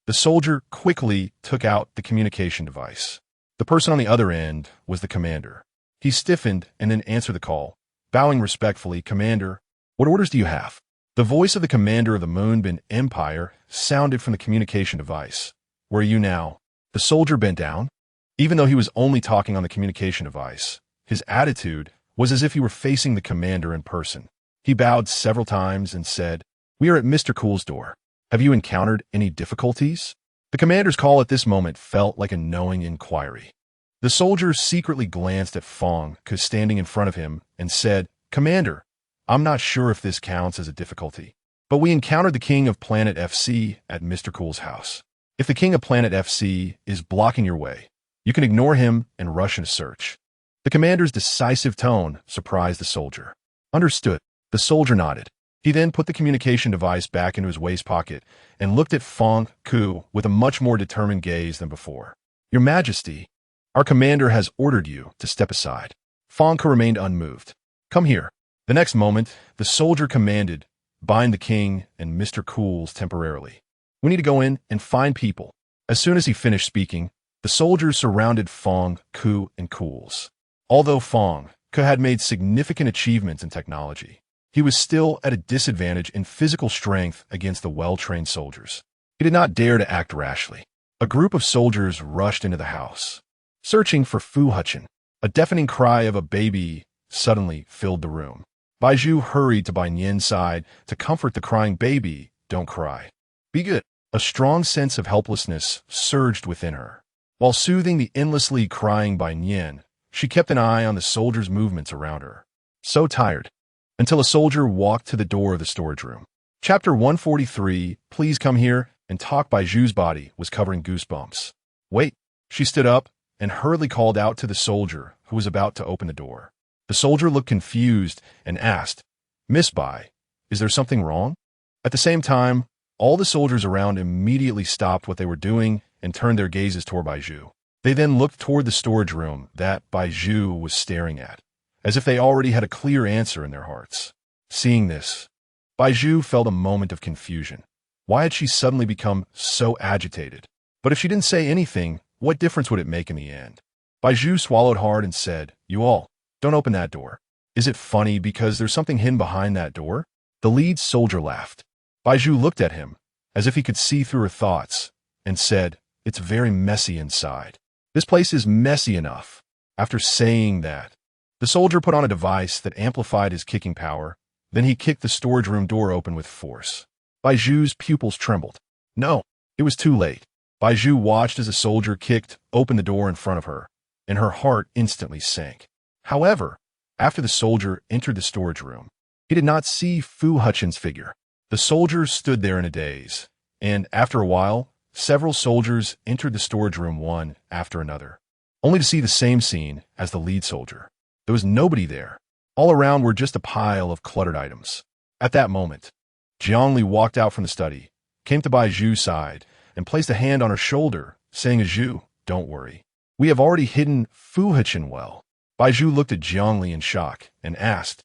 the soldier quickly took out the communication device. The person on the other end was the commander. He stiffened and then answered the call, bowing respectfully. "Commander, what orders do you have?" The voice of the commander of the Moonbin Empire sounded from the communication device. "Where are you now?" The soldier bent down. Even though he was only talking on the communication device, his attitude was as if he were facing the commander in person. He bowed several times and said, "We are at Mr. Cool's door. Have you encountered any difficulties?" The commander's call at this moment felt like a knowing inquiry. The soldier secretly glanced at Fang Ku standing in front of him and said, "Commander, I'm not sure if this counts as a difficulty, but we encountered the king of planet FC at Mr. Cool's house. If the king of planet FC is blocking your way, you can ignore him and rush in a search." The commander's decisive tone surprised the soldier. "Understood." The soldier nodded. He then put the communication device back into his waist pocket and looked at Fang Ku with a much more determined gaze than before. "Your Majesty, our commander has ordered you to step aside." Fang Ku remained unmoved. "Come here." The next moment, the soldier commanded, "Bind the king and Mr. Cools temporarily. We need to go in and find people." As soon as he finished speaking, the soldiers surrounded Fang Ku and Cools. Although Fang Ku had made significant achievements in technology, he was still at a disadvantage in physical strength against the well-trained soldiers. He did not dare to act rashly. A group of soldiers rushed into the house, searching for Fu Hechen. A deafening cry of a baby suddenly filled the room. Bai Zhu hurried to Bai Nian's side to comfort the crying baby. "Don't cry. Be good." A strong sense of helplessness surged within her. While soothing the endlessly crying Bai Nian, she kept an eye on the soldiers' movements around her. So tired, until a soldier walked to the door of the storage room. Chapter 143, "Please come here and talk." Bai Zhu's body was covering goosebumps. "Wait." She stood up and hurriedly called out to the soldier who was about to open the door. The soldier looked confused and asked, "Miss Bai, is there something wrong?" At the same time, all the soldiers around immediately stopped what they were doing and turned their gazes toward Bai Zhu. They then looked toward the storage room that Bai Zhu was staring at, as if they already had a clear answer in their hearts. Seeing this, Bai Zhu felt a moment of confusion. Why had she suddenly become so agitated? But if she didn't say anything, what difference would it make in the end? Bai Zhu swallowed hard and said, "You all, don't open that door. Is it funny because there's something hidden behind that door?" The lead soldier laughed. Bai Zhu looked at him, as if he could see through her thoughts, and said, "It's very messy inside. This place is messy enough." After saying that, the soldier put on a device that amplified his kicking power. Then he kicked the storage room door open with force. Bai Zhu's pupils trembled. No, it was too late. Bai Zhu watched as the soldier kicked open the door in front of her, and her heart instantly sank. However, after the soldier entered the storage room, he did not see Fu Hechen's figure. The soldiers stood there in a daze, and after a while, several soldiers entered the storage room one after another, only to see the same scene as the lead soldier. There was nobody there. All around were just a pile of cluttered items. At that moment, Zhongli walked out from the study, came to Bai Zhu's side, and placed a hand on her shoulder, saying to Zhu, "Don't worry. We have already hidden Fu Hechen well." Bai Zhu looked at Zhongli in shock and asked,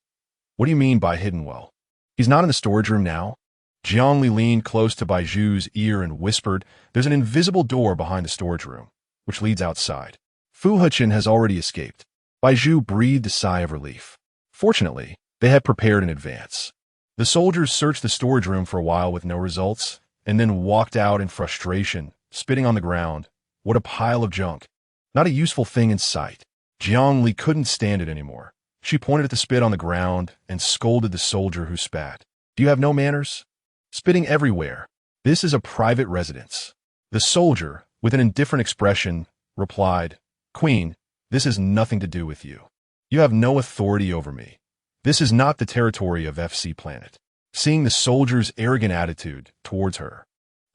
"What do you mean by hidden well? He's not in the storage room now?" Zhongli leaned close to Bai Zhu's ear and whispered, "There's an invisible door behind the storage room, which leads outside. Fu Hechen has already escaped." Bai Zhu breathed a sigh of relief. Fortunately, they had prepared in advance. The soldiers searched the storage room for a while with no results, and then walked out in frustration, spitting on the ground. What a pile of junk. Not a useful thing in sight. Zhongli couldn't stand it anymore. She pointed at the spit on the ground and scolded the soldier who spat. "Do you have no manners? Spitting everywhere. This is a private residence." The soldier, with an indifferent expression, replied, "Queen, this has nothing to do with you. You have no authority over me. This is not the territory of FC Planet." Seeing the soldier's arrogant attitude towards her,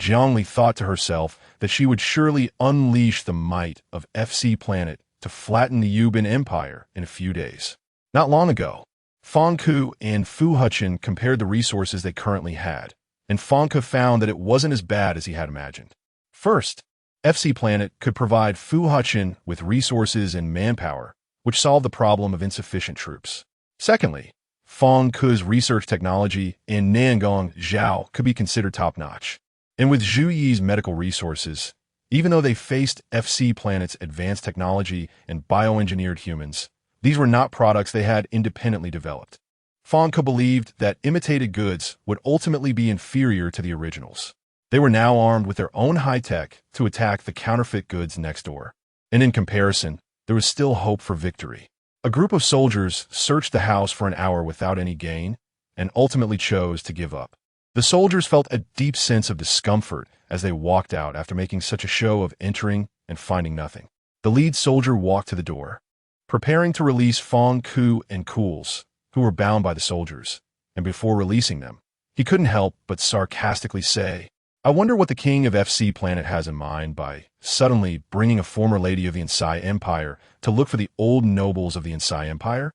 Zhongli thought to herself that she would surely unleash the might of FC Planet to flatten the Yubin Empire in a few days. Not long ago, Fangke and Fu Hechen compared the resources they currently had, and Fangke found that it wasn't as bad as he had imagined. First, FC Planet could provide Fu Hechen with resources and manpower, which solved the problem of insufficient troops. Secondly, Fangke's research technology and Nangong Zhao could be considered top-notch. And with Zhu Yi's medical resources, even though they faced FC Planet's advanced technology and bioengineered humans, these were not products they had independently developed. Fangke believed that imitated goods would ultimately be inferior to the originals. They were now armed with their own high-tech to attack the counterfeit goods next door. And in comparison, there was still hope for victory. A group of soldiers searched the house for an hour without any gain and ultimately chose to give up. The soldiers felt a deep sense of discomfort as they walked out after making such a show of entering and finding nothing. The lead soldier walked to the door, preparing to release Fangke and Cools, who were bound by the soldiers, and before releasing them, he couldn't help but sarcastically say, "I wonder what the king of FC Planet has in mind by suddenly bringing a former lady of the Insai Empire to look for the old nobles of the Insai Empire?"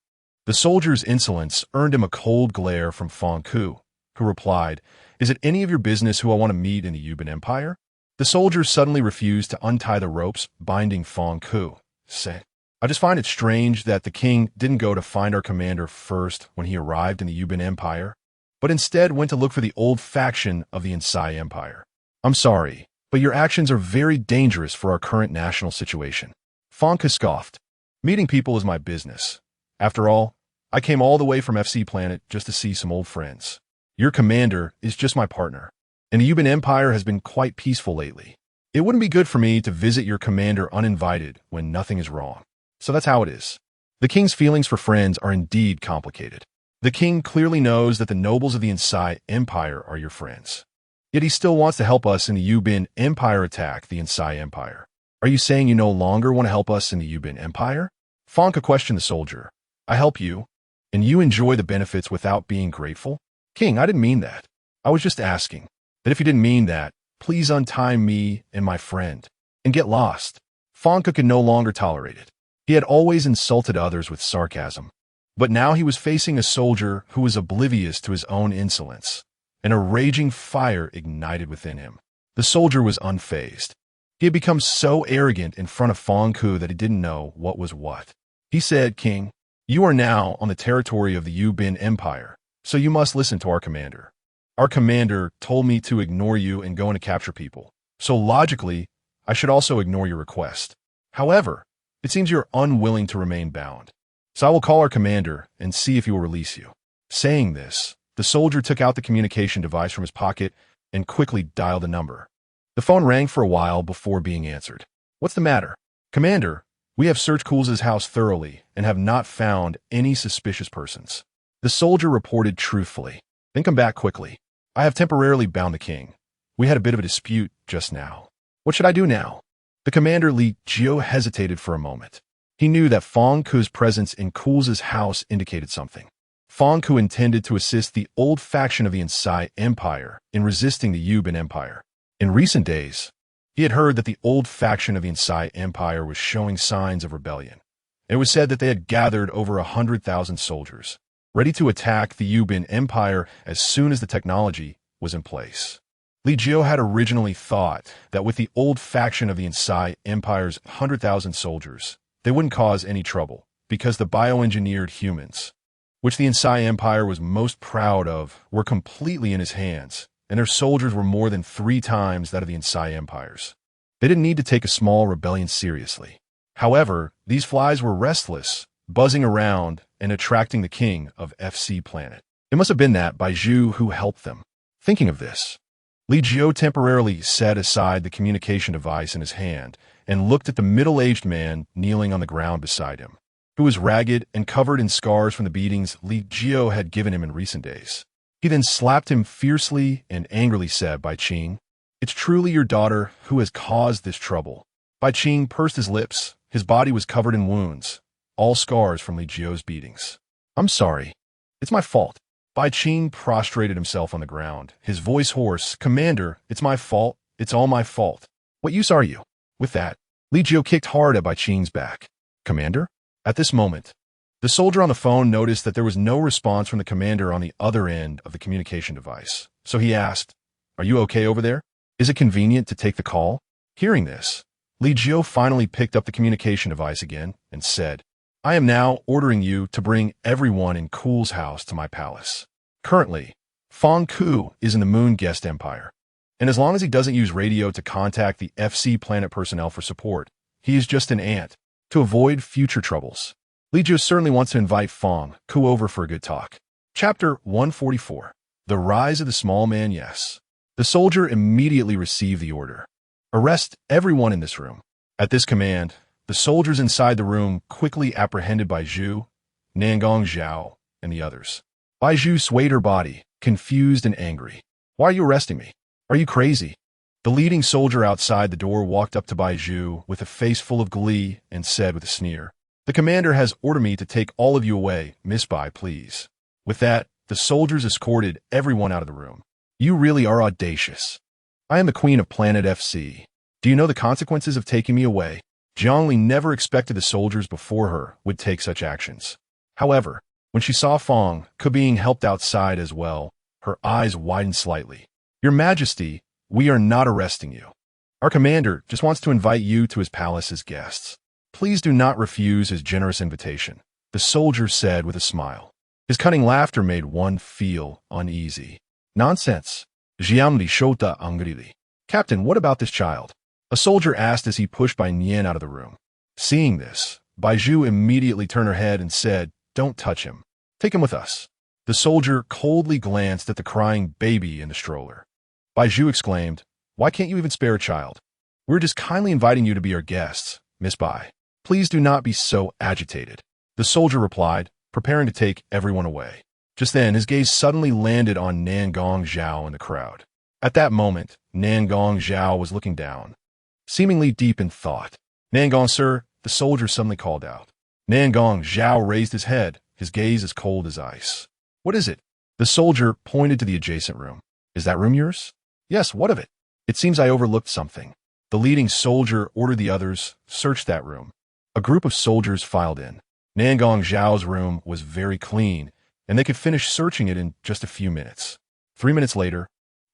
The soldier's insolence earned him a cold glare from Fangke, who replied, "Is it any of your business who I want to meet in the Yubin Empire?" The soldier suddenly refused to untie the ropes binding Fangke, saying, "I just find it strange that the king didn't go to find our commander first when he arrived in the Yubin Empire, but instead went to look for the old faction of the Insai Empire. I'm sorry, but your actions are very dangerous for our current national situation." Fangke scoffed. "Meeting people is my business. After all, I came all the way from FC Planet just to see some old friends. Your commander is just my partner, and the Yubin Empire has been quite peaceful lately. It wouldn't be good for me to visit your commander uninvited when nothing is wrong. So that's how it is." The king's feelings for friends are indeed complicated. The king clearly knows that the nobles of the Insai Empire are your friends. Yet he still wants to help us in the Yubin Empire attack the Insai Empire. "Are you saying you no longer want to help us in the Yubin Empire?" Fangke questioned the soldier. "I help you, and you enjoy the benefits without being grateful?" "King, I didn't mean that. I was just asking that if you didn't mean that, please untie me and my friend and get lost." Fangke could no longer tolerate it. He had always insulted others with sarcasm, but now he was facing a soldier who was oblivious to his own insolence, and a raging fire ignited within him. The soldier was unfazed. He had become so arrogant in front of Fang Ku that he didn't know what was what. He said, "King, you are now on the territory of the Yu-Bin Empire, so you must listen to our commander. Our commander told me to ignore you and go in to capture people. So logically, I should also ignore your request. However, it seems you're unwilling to remain bound. So I will call our commander and see if he will release you." Saying this, the soldier took out the communication device from his pocket and quickly dialed a number. The phone rang for a while before being answered. "What's the matter?" "Commander, we have searched Kul's house thoroughly and have not found any suspicious persons." The soldier reported truthfully. "Then come back quickly. I have temporarily bound the king. We had a bit of a dispute just now. What should I do now?" The commander Li Jiu hesitated for a moment. He knew that Fang Ku's presence in Kul's house indicated something. Fang Ku intended to assist the old faction of the Insai Empire in resisting the Yu-Bin Empire. In recent days, he had heard that the old faction of the Insai Empire was showing signs of rebellion. It was said that they had gathered over 100,000 soldiers, ready to attack the Yu-Bin Empire as soon as the technology was in place. Li Jiu had originally thought that with the old faction of the Insai Empire's 100,000 soldiers, they wouldn't cause any trouble, because the bioengineered humans, which the Insai Empire was most proud of, were completely in his hands, and their soldiers were more than 3 times that of the Insai Empires. They didn't need to take a small rebellion seriously. However, these flies were restless, buzzing around and attracting the king of FC planet. It must have been that Bai Zhu who helped them. Thinking of this, Li Jiu temporarily set aside the communication device in his hand and looked at the middle-aged man kneeling on the ground beside him, who was ragged and covered in scars from the beatings Li Jiu had given him in recent days. He then slapped him fiercely and angrily said, "Bai Qing, it's truly your daughter who has caused this trouble." Bai Qing pursed his lips. His body was covered in wounds, all scars from Li Jiu's beatings. "I'm sorry. It's my fault." Bai Qing prostrated himself on the ground, his voice hoarse. "Commander, it's my fault. It's all my fault. What use are you?" With that, Li Jiu kicked hard at Bai Qing's back. "Commander?" At this moment, the soldier on the phone noticed that there was no response from the commander on the other end of the communication device. So he asked, "Are you okay over there? Is it convenient to take the call?" Hearing this, Li Jiu finally picked up the communication device again and said, "I am now ordering you to bring everyone in Kul's house to my palace. Currently, Fang Ku is in the Moon Guest Empire, and as long as he doesn't use radio to contact the FC planet personnel for support, he is just an ant. To avoid future troubles, Li Jiu certainly wants to invite Fang Ku over for a good talk." Chapter 144. The Rise of the Small Man. Yes. The soldier immediately received the order. "Arrest everyone in this room." At this command, the soldiers inside the room quickly apprehended Bai Zhu, Nangong Zhao, and the others. Bai Zhu swayed her body, confused and angry. "Why are you arresting me? Are you crazy?" The leading soldier outside the door walked up to Bai Zhu with a face full of glee and said with a sneer, "The commander has ordered me to take all of you away. Miss Bai, please." With that, the soldiers escorted everyone out of the room. "You really are audacious. I am the queen of planet FC. Do you know the consequences of taking me away?" Jiangli never expected the soldiers before her would take such actions. However, when she saw Fang Ku being helped outside as well, her eyes widened slightly. "Your Majesty, we are not arresting you. Our commander just wants to invite you to his palace as guests. Please do not refuse his generous invitation," the soldier said with a smile. His cunning laughter made one feel uneasy. "Nonsense. Jiangli shota angrili. Captain, what about this child?" a soldier asked as he pushed Bai Nian out of the room. Seeing this, Bai Zhu immediately turned her head and said, "Don't touch him. Take him with us." The soldier coldly glanced at the crying baby in the stroller. Bai Zhu exclaimed, "Why can't you even spare a child? We're just kindly inviting you to be our guests, Miss Bai. Please do not be so agitated." The soldier replied, preparing to take everyone away. Just then, his gaze suddenly landed on Nangong Zhao in the crowd. At that moment, Nangong Zhao was looking down, seemingly deep in thought. "Nangong, sir," the soldier suddenly called out. Nangong Zhao raised his head, his gaze as cold as ice. "What is it?" The soldier pointed to the adjacent room. "Is that room yours?" "Yes, what of it?" "It seems I overlooked something." The leading soldier ordered the others, "Search that room." A group of soldiers filed in. Nangong Zhao's room was very clean, and they could finish searching it in just a few minutes. 3 minutes later,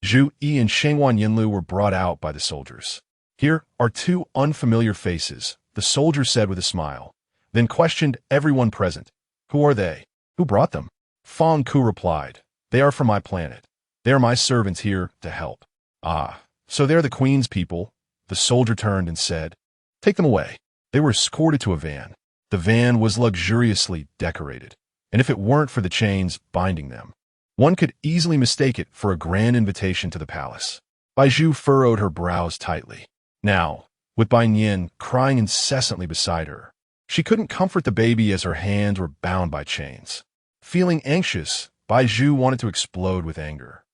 Zhu Yi and Shengwan Yinlu were brought out by the soldiers. "Here are two unfamiliar faces," the soldier said with a smile, then questioned everyone present. "Who are they? Who brought them?" Fong Ku replied, "They are from my planet. They are my servants here to help." "Ah, so they're the Queen's people," the soldier turned and said. "Take them away." They were escorted to a van. The van was luxuriously decorated, and if it weren't for the chains binding them, one could easily mistake it for a grand invitation to the palace. Bai Zhu furrowed her brows tightly. Now, with Bai Nian crying incessantly beside her, she couldn't comfort the baby as her hands were bound by chains. Feeling anxious, Bai Zhu wanted to explode with anger.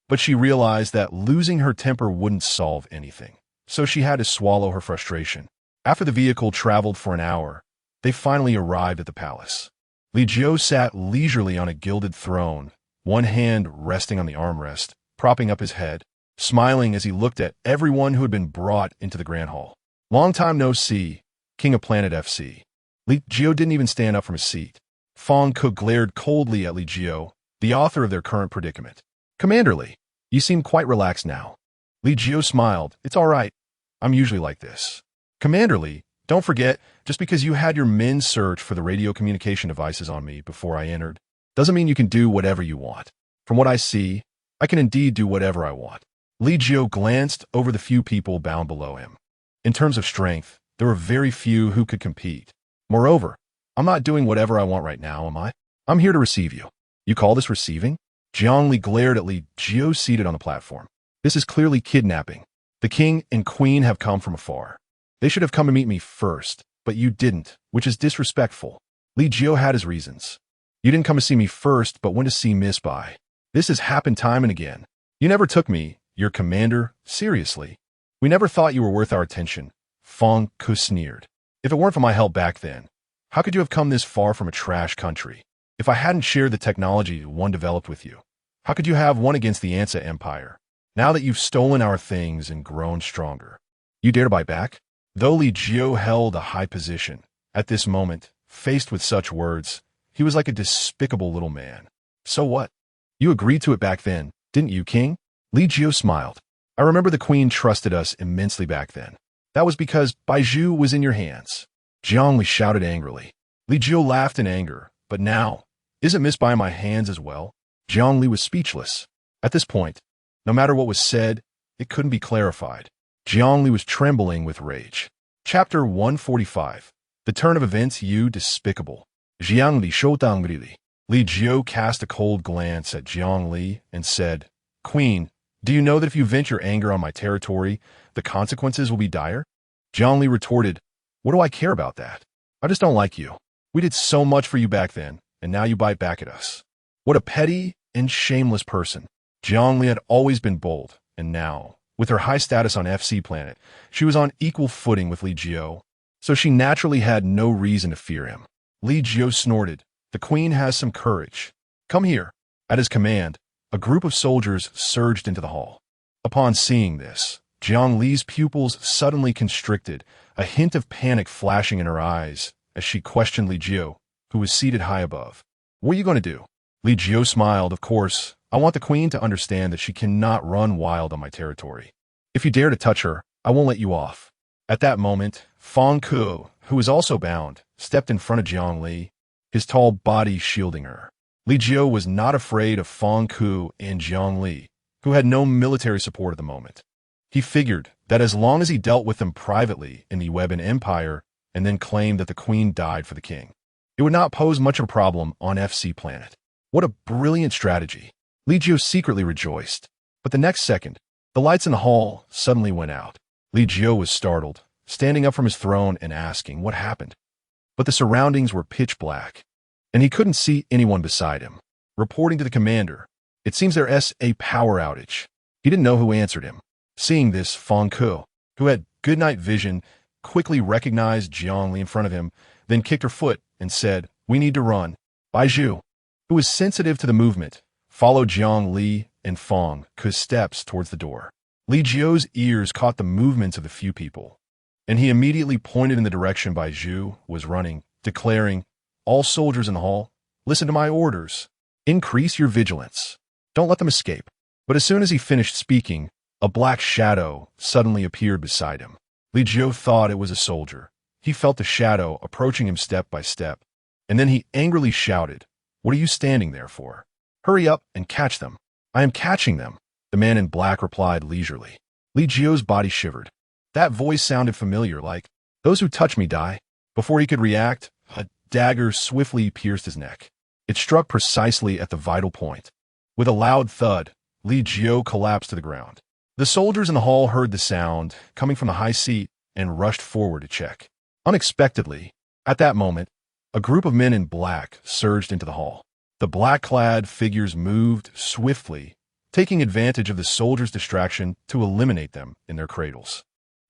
But she realized that losing her temper wouldn't solve anything, so she had to swallow her frustration. After the vehicle traveled for an hour, they finally arrived at the palace. Li Jiu sat leisurely on a gilded throne, one hand resting on the armrest, propping up his head, smiling as he looked at everyone who had been brought into the grand hall. "Long time no see, King of Planet FC." Li Jiu didn't even stand up from his seat. Fong Ku glared coldly at Li Jiu, the author of their current predicament. "Commander Li, you seem quite relaxed now." Li Jiu smiled. "It's all right. I'm usually like this." "Commander Li, don't forget, just because you had your men search for the radio communication devices on me before I entered, doesn't mean you can do whatever you want. From what I see, I can indeed do whatever I want." Li Jiu glanced over the few people bound below him. In terms of strength, there were very few who could compete. Moreover, I'm not doing whatever I want right now, am I? I'm here to receive you. You call this receiving? Jiang Li glared at Li Jiu seated on the platform. "This is clearly kidnapping. The king and queen have come from afar. They should have come to meet me first, but you didn't, which is disrespectful." Li Jiu had his reasons. "You didn't come to see me first, but went to see Miss Bai. This has happened time and again. You never took me, your commander, seriously. We never thought you were worth our attention." Fong Ku sneered. "If it weren't for my help back then, how could you have come this far from a trash country? If I hadn't shared the technology one developed with you, how could you have won against the Ansa Empire? Now that you've stolen our things and grown stronger, you dare to buy back?" Though Li Jiu held a high position, at this moment, faced with such words, he was like a despicable little man. "So what? You agreed to it back then, didn't you, King?" Li Jiu smiled. "I remember the Queen trusted us immensely back then. That was because Bai Zhu was in your hands." Jiang Li shouted angrily. Li Jiu laughed in anger. "But now, isn't Miss Bai in my hands as well?" Jiang Li was speechless. At this point, no matter what was said, it couldn't be clarified. Jiang Li was trembling with rage. Chapter 145. The Turn of Events. "You despicable." Jiang Li shouted angrily. Li Jiu cast a cold glance at Jiang Li and said, "Queen, do you know that if you vent your anger on my territory, the consequences will be dire?" Jiang Li retorted, "What do I care about that? I just don't like you. We did so much for you back then, and now you bite back at us. What a petty and shameless person." Jiang Li had always been bold, and now, with her high status on FC Planet, she was on equal footing with Li Jiu, so she naturally had no reason to fear him. Li Jiu snorted. "The Queen has some courage. Come here." At his command, a group of soldiers surged into the hall. Upon seeing this, Jiang Li's pupils suddenly constricted, a hint of panic flashing in her eyes as she questioned Li Jiu, who was seated high above. "What are you going to do?" Li Jiu smiled. "Of course, I want the Queen to understand that she cannot run wild on my territory. If you dare to touch her, I won't let you off." At that moment, Fong Ku, who was also bound, stepped in front of Jiang Li, his tall body shielding her. Li Jiu was not afraid of Fong Ku and Jiang Li, who had no military support at the moment. He figured that as long as he dealt with them privately in the Weban Empire and then claimed that the Queen died for the king, it would not pose much of a problem on FC Planet. What a brilliant strategy. Li Jiu secretly rejoiced. But the next second, the lights in the hall suddenly went out. Li Jiu was startled, standing up from his throne and asking what happened. But the surroundings were pitch black, and he couldn't see anyone beside him. Reporting to the commander, "It seems there's a power outage." He didn't know who answered him. Seeing this, Fong Ku, who had good night vision, quickly recognized Jiang Li in front of him, then kicked her foot and said, "We need to run." Bai Zhu, who was sensitive to the movement, followed Jiang Li and Fong Ku's steps towards the door. Li Jiu's ears caught the movements of the few people, and he immediately pointed in the direction Bai Zhu was running, declaring, "All soldiers in the hall, listen to my orders. Increase your vigilance. Don't let them escape." But as soon as he finished speaking, A black shadow suddenly appeared beside him. Li Jiu thought it was a soldier. He felt the shadow approaching him step by step, and then he angrily shouted, "What are you standing there for? Hurry up and catch them." "I am catching them," the man in black replied leisurely. Li Jiu's body shivered. That voice sounded familiar, like, "Those who touch me die." Before he could react, a dagger swiftly pierced his neck. It struck precisely at the vital point. With a loud thud, Li Jiu collapsed to the ground. The soldiers in the hall heard the sound coming from the high seat and rushed forward to check. Unexpectedly, at that moment, a group of men in black surged into the hall. The black-clad figures moved swiftly, taking advantage of the soldiers' distraction to eliminate them in their cradles.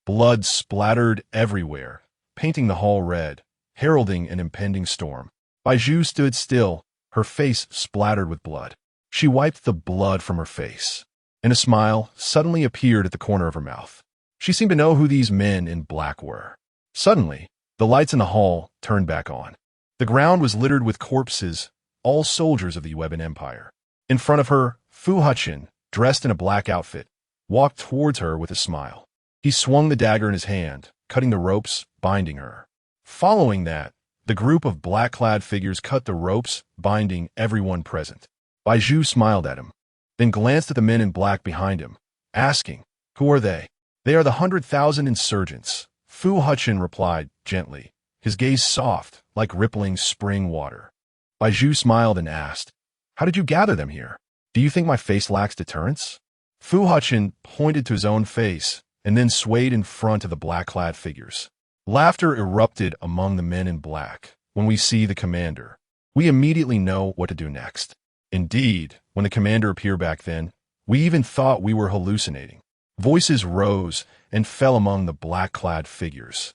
Blood splattered everywhere, painting the hall red, heralding an impending storm. Bai Zhu stood still, her face splattered with blood. She wiped the blood from her face, and a smile suddenly appeared at the corner of her mouth. She seemed to know who these men in black were. Suddenly, the lights in the hall turned back on. The ground was littered with corpses, all soldiers of the Yueben Empire. In front of her, Fu Hechen, dressed in a black outfit, walked towards her with a smile. He swung the dagger in his hand, cutting the ropes binding her. Following that, the group of black-clad figures cut the ropes binding everyone present. Bai Zhu smiled at him, then glanced at the men in black behind him, asking, "Who are they?" "They are the 100,000 insurgents," Fu Hechen replied gently, his gaze soft like rippling spring water. Bai Zhu smiled and asked, "How did you gather them here? Do you think my face lacks deterrence?" Fu Hechen pointed to his own face and then swayed in front of the black-clad figures. Laughter erupted among the men in black. "When we see the commander, we immediately know what to do next." Indeed, when the commander appeared back then, we even thought we were hallucinating. Voices rose and fell among the black-clad figures.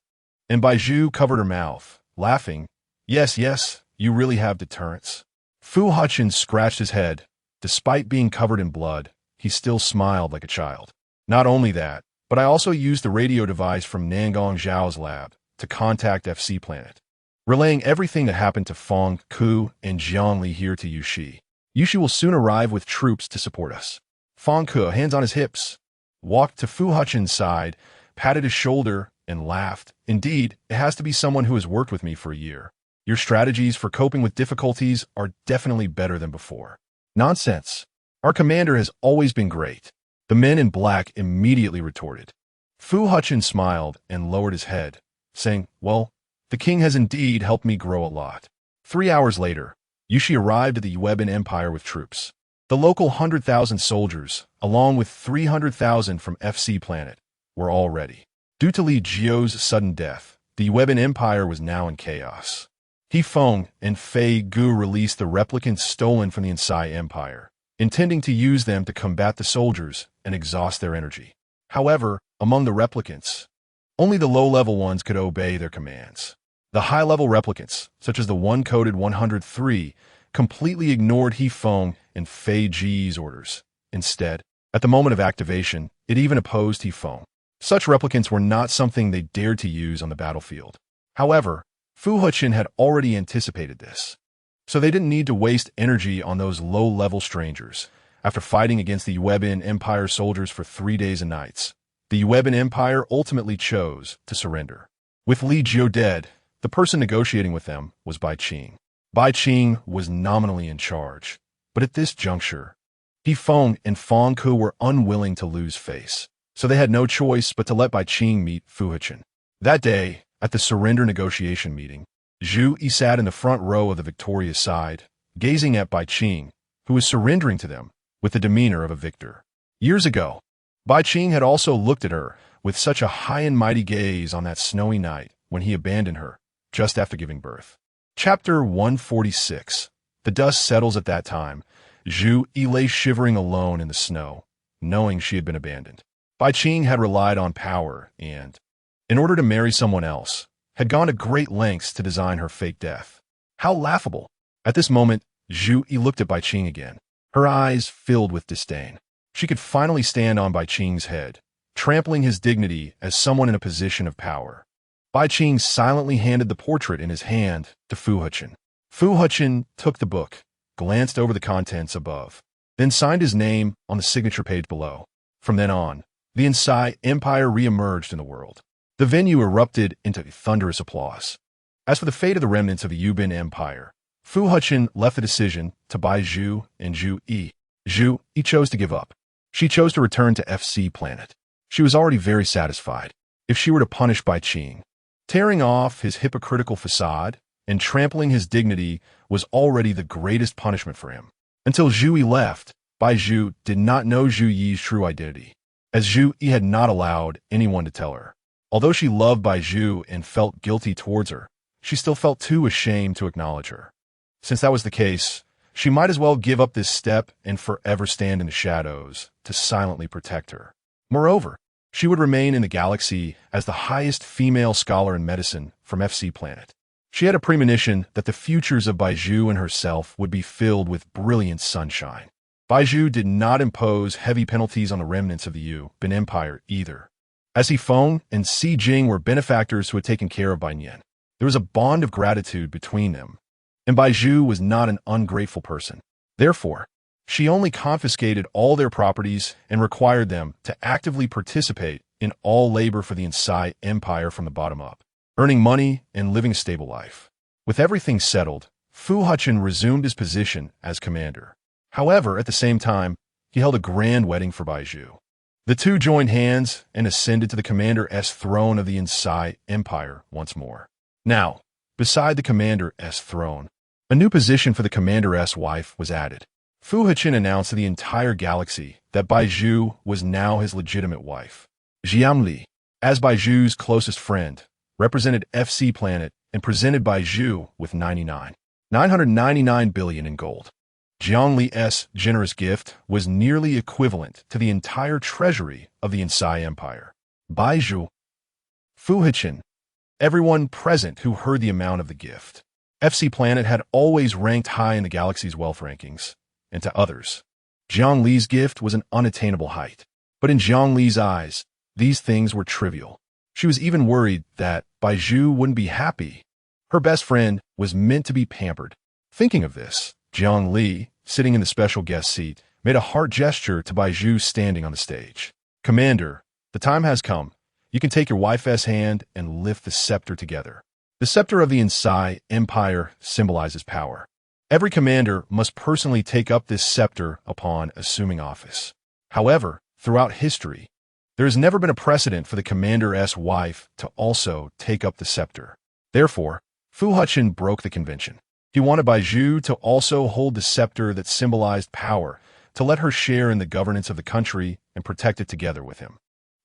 And Bai Zhu covered her mouth, laughing, Yes, you really have deterrence." Fu Hechen scratched his head. Despite being covered in blood, he still smiled like a child. "Not only that, but I also used the radio device from Nangong Zhao's lab to contact FC Planet, relaying everything that happened to Feng Ku and Jiangli here to Yushi. Yushi will soon arrive with troops to support us." Feng Ku, hands on his hips, walked to Fu Hechen's side, patted his shoulder, and laughed. "Indeed, it has to be someone who has worked with me for a year. Your strategies for coping with difficulties are definitely better than before." "Nonsense. Our commander has always been great," the men in black immediately retorted. Fu Hechen smiled and lowered his head, saying, "Well, the king has indeed helped me grow a lot." 3 hours later, Yushi arrived at the Yueben Empire with troops. The local 100,000 soldiers, along with 300,000 from FC Planet, were all ready. Due to Li Jiu's sudden death, the Yueben Empire was now in chaos. He Feng and Fei Gu released the replicants stolen from the Insai Empire, intending to use them to combat the soldiers and exhaust their energy. However, among the replicants, only the low-level ones could obey their commands. The high-level replicants, such as the one coded 103, completely ignored He Feng and Fei Ji's orders. Instead, at the moment of activation, it even opposed He Feng. Such replicants were not something they dared to use on the battlefield. However, Fu Hechen had already anticipated this, so they didn't need to waste energy on those low-level strangers. After fighting against the Yueben Empire soldiers for 3 days and nights, the Yueben Empire ultimately chose to surrender. With Li Jiu dead, the person negotiating with them was Bai Qing. Bai Qing was nominally in charge, but at this juncture, He Feng and Feng Ku were unwilling to lose face, so they had no choice but to let Bai Qing meet Fu Hechen. That day, at the surrender negotiation meeting, Zhu Yi sat in the front row of the victorious side, gazing at Bai Qing, who was surrendering to them with the demeanor of a victor. Years ago, Bai Qing had also looked at her with such a high and mighty gaze on that snowy night when he abandoned her just after giving birth. Chapter 146. The dust settles at that time. Zhu Yi lay shivering alone in the snow, knowing she had been abandoned. Bai Qing had relied on power and, in order to marry someone else, had gone to great lengths to design her fake death. How laughable! At this moment, Zhu Yi looked at Bai Qing again, her eyes filled with disdain. She could finally stand on Bai Qing's head, trampling his dignity as someone in a position of power. Bai Qing silently handed the portrait in his hand to Fu Hechen. Fu Hechen took the book, glanced over the contents above, then signed his name on the signature page below. From then on, the Insai Empire re-emerged in the world. The venue erupted into thunderous applause. As for the fate of the remnants of the Yubin Empire, Fu Hechen left the decision to Bai Zhu and Zhu Yi. Zhu Yi chose to give up. She chose to return to FC planet. She was already very satisfied if she were to punish Bai Qing. Tearing off his hypocritical facade and trampling his dignity was already the greatest punishment for him. Until Zhu Yi left, Bai Zhu did not know Zhu Yi's true identity, as Zhu Yi had not allowed anyone to tell her. Although she loved Bai Zhu and felt guilty towards her, she still felt too ashamed to acknowledge her. Since that was the case, she might as well give up this step and forever stand in the shadows to silently protect her. Moreover, she would remain in the galaxy as the highest female scholar in medicine from FC planet. She had a premonition that the futures of Bai Zhu and herself would be filled with brilliant sunshine. Bai Zhu did not impose heavy penalties on the remnants of the Yubin Empire either. As He Feng and Si Jing were benefactors who had taken care of Bai Nian, there was a bond of gratitude between them. And Bai Zhu was not an ungrateful person. Therefore, she only confiscated all their properties and required them to actively participate in all labor for the Insai Empire from the bottom up, earning money and living a stable life. With everything settled, Fu Hechen resumed his position as commander. However, at the same time, he held a grand wedding for Bai Zhu. The two joined hands and ascended to the commander's throne of the Insai Empire once more. Now, beside the commander's throne, a new position for the commander's wife was added. Fu Hechen announced to the entire galaxy that Bai Zhu was now his legitimate wife. Jiang Li, as Bai Zhu's closest friend, represented FC planet and presented Bai Zhu with 999 billion in gold. Jiang Li's generous gift was nearly equivalent to the entire treasury of the Insai Empire. Bai Zhu, Fu Hechen, everyone present who heard the amount of the gift. FC planet had always ranked high in the galaxy's wealth rankings, and to others, Jiang Li's gift was an unattainable height. But in Jiang Li's eyes, these things were trivial. She was even worried that Bai Zhu wouldn't be happy. Her best friend was meant to be pampered. Thinking of this, Jiang Li, sitting in the special guest seat, made a heart gesture to Bai Zhu standing on the stage. Commander, the time has come. You can take your wife's hand and lift the scepter together. The scepter of the Insai Empire symbolizes power. Every commander must personally take up this scepter upon assuming office. However, throughout history, there has never been a precedent for the commander's wife to also take up the scepter. Therefore, Fu Hechen broke the convention. He wanted Bai Zhu to also hold the scepter that symbolized power, to let her share in the governance of the country and protect it together with him.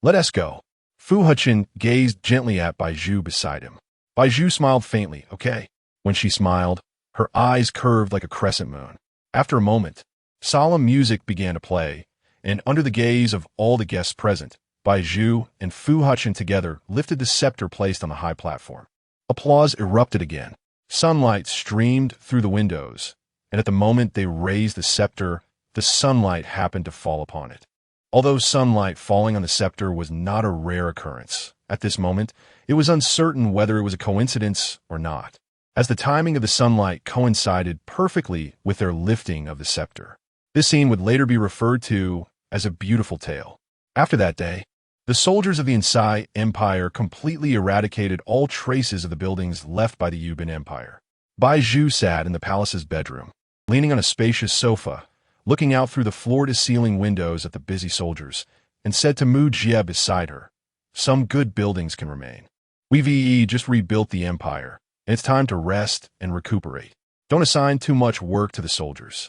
Let us go. Fu Hechen gazed gently at Bai Zhu beside him. Bai Zhu smiled faintly, okay. When she smiled, her eyes curved like a crescent moon. After a moment, solemn music began to play, and under the gaze of all the guests present, Bai Zhu and Fu Hechen together lifted the scepter placed on the high platform. Applause erupted again. Sunlight streamed through the windows, and at the moment they raised the scepter, the sunlight happened to fall upon it. Although sunlight falling on the scepter was not a rare occurrence, at this moment, it was uncertain whether it was a coincidence or not, as the timing of the sunlight coincided perfectly with their lifting of the scepter. This scene would later be referred to as a beautiful tale. After that day, the soldiers of the Insai Empire completely eradicated all traces of the buildings left by the Yubin Empire. Bai Zhu sat in the palace's bedroom, leaning on a spacious sofa, looking out through the floor-to-ceiling windows at the busy soldiers, and said to Mu Jie beside her, "Some good buildings can remain. We've just rebuilt the empire, and it's time to rest and recuperate. Don't assign too much work to the soldiers."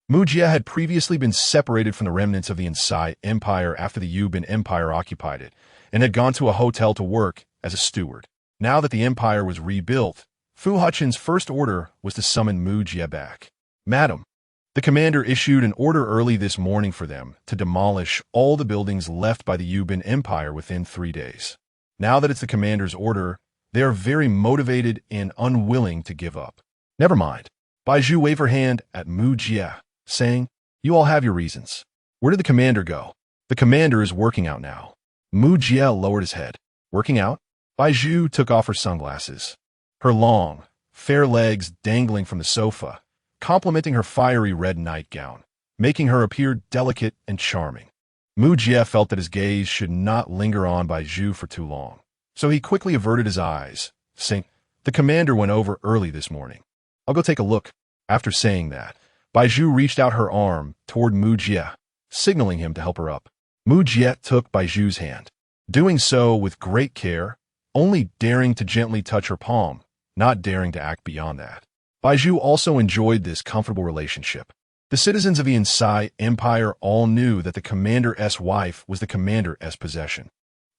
Mu Jie had previously been separated from the remnants of the Insai Empire after the Yubin Empire occupied it, and had gone to a hotel to work as a steward. Now that the empire was rebuilt, Fu Hechen's first order was to summon Mu Jie back. "Madam, the commander issued an order early this morning for them to demolish all the buildings left by the Yubin Empire within 3 days. Now that it's the commander's order, they are very motivated and unwilling to give up." "Never mind." Bai Zhu waved her hand at Mu Jie, saying, "You all have your reasons. Where did the commander go?" "The commander is working out now." Mu Jie lowered his head. "Working out?" Bai Zhu took off her sunglasses. Her long, fair legs dangling from the sofa, complementing her fiery red nightgown, making her appear delicate and charming. Mu Jie felt that his gaze should not linger on Bai Zhu for too long, so he quickly averted his eyes, saying, "The commander went over early this morning. I'll go take a look." After saying that, Bai Zhu reached out her arm toward Mu Jie, signaling him to help her up. Mu Jie took Bai Zhu's hand, doing so with great care, only daring to gently touch her palm, not daring to act beyond that. Bai Zhu also enjoyed this comfortable relationship. The citizens of the Inside Empire all knew that the commander's wife was the commander's possession,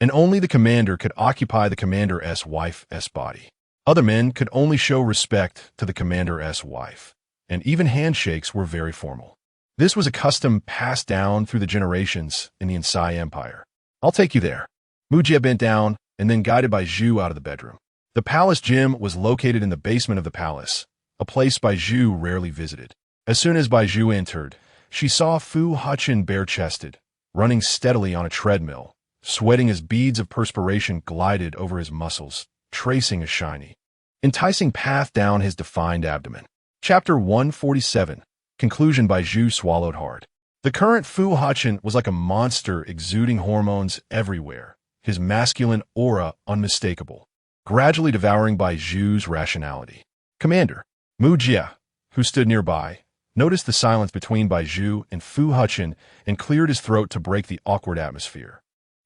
and only the commander could occupy the commander's wife's body. Other men could only show respect to the commander's wife, and even handshakes were very formal. This was a custom passed down through the generations in the Inside Empire. "I'll take you there." Mu Jie bent down and then guided Bai Zhu out of the bedroom. The palace gym was located in the basement of the palace, a place Bai Zhu rarely visited. As soon as Bai Zhu entered, she saw Fu Hechen bare-chested, running steadily on a treadmill, sweating as beads of perspiration glided over his muscles, tracing a shiny, enticing path down his defined abdomen. Chapter 147. Conclusion. Bai Zhu swallowed hard. The current Fu Hechen was like a monster exuding hormones everywhere, his masculine aura unmistakable, gradually devouring Bai Zhu's rationality. Commander Mu Jie, who stood nearby, noticed the silence between Bai Zhu and Fu Hechen and cleared his throat to break the awkward atmosphere.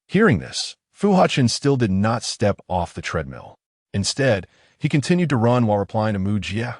Hearing this, Fu Hechen still did not step off the treadmill. Instead, he continued to run while replying to Mu Jie.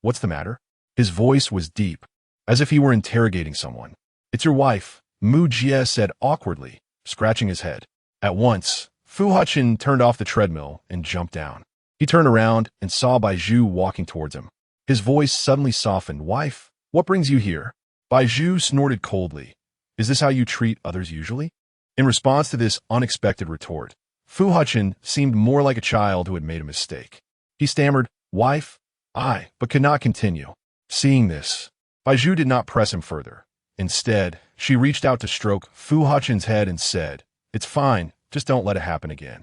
"What's the matter?" His voice was deep, as if he were interrogating someone. "It's your wife," Mu Jie said awkwardly, scratching his head. At once, Fu Hechen turned off the treadmill and jumped down. He turned around and saw Bai Zhu walking towards him. His voice suddenly softened. "Wife, what brings you here?" Bai Zhu snorted coldly. "Is this how you treat others usually?" In response to this unexpected retort, Fu Hechen seemed more like a child who had made a mistake. He stammered, "Wife, but could not continue." Seeing this, Bai Zhu did not press him further. Instead, she reached out to stroke Fu Hechen's head and said, "It's fine, just don't let it happen again."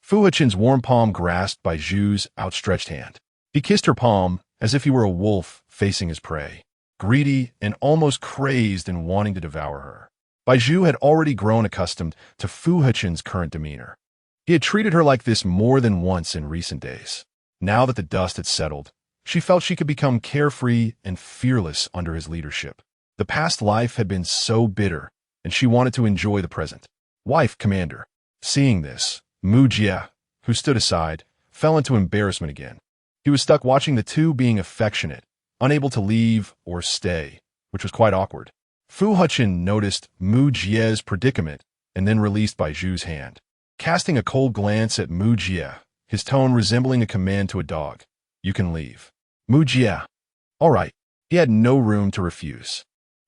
Fu Hechen's warm palm grasped Bai Zhu's outstretched hand. He kissed her palm as if he were a wolf facing his prey, greedy and almost crazed in wanting to devour her. Bai Zhu had already grown accustomed to Fu Hechen's current demeanor. He had treated her like this more than once in recent days. Now that the dust had settled, she felt she could become carefree and fearless under his leadership. The past life had been so bitter, and she wanted to enjoy the present. "Wife, Commander." Seeing this, Mu Jie, who stood aside, fell into embarrassment again. He was stuck watching the two being affectionate, unable to leave or stay, which was quite awkward. Fu Hechen noticed Mu Jie's predicament and then released Bai Zhu's hand. Casting a cold glance at Mu Jie, his tone resembling a command to a dog, "You can leave." Mu Jie. All right. He had no room to refuse.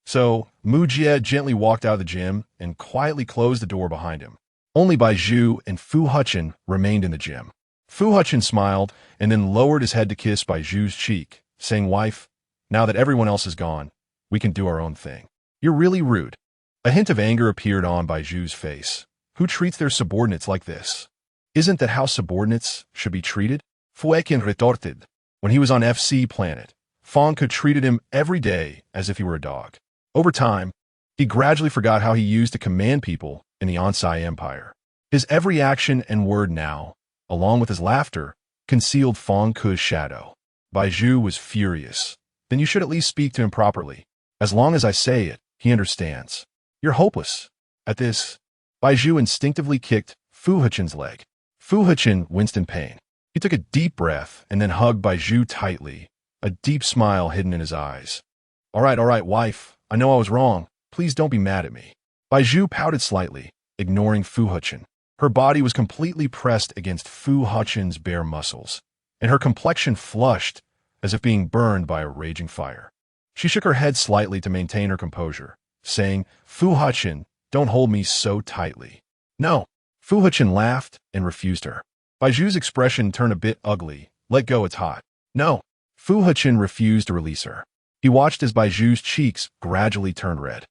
So, Mu Jie gently walked out of the gym and quietly closed the door behind him. Only Bai Zhu and Fu Hechen remained in the gym. Fu Hechen smiled and then lowered his head to kiss Bai Zhu's cheek, saying, "Wife, now that everyone else is gone, we can do our own thing." "You're really rude." A hint of anger appeared on Bai Zhu's face. Who treats their subordinates like this? Isn't that how subordinates should be treated? Fu Hechen retorted. When he was on FC Planet, Fang Ke treated him every day as if he were a dog. Over time, he gradually forgot how he used to command people in the Onsai Empire. His every action and word now, along with his laughter, concealed Fang Ke's shadow. Bai Zhu was furious. "Then you should at least speak to him properly. As long as I say it, he understands. You're hopeless." At this, Bai Zhu instinctively kicked Fu Hechen's leg. Fu Hechen winced in pain. He took a deep breath and then hugged Bai Zhu tightly, a deep smile hidden in his eyes. All right, wife. I know I was wrong. Please don't be mad at me." Bai Zhu pouted slightly, ignoring Fu Hechen. Her body was completely pressed against Fu Hechen's bare muscles, and her complexion flushed as if being burned by a raging fire. She shook her head slightly to maintain her composure, saying, "Fu Hechen, don't hold me so tightly." "No." Fu Hechen laughed and refused her. Bai Zhu's expression turned a bit ugly. "Let go, it's hot." "No." Fu Hechen refused to release her. He watched as Bai Zhu's cheeks gradually turned red,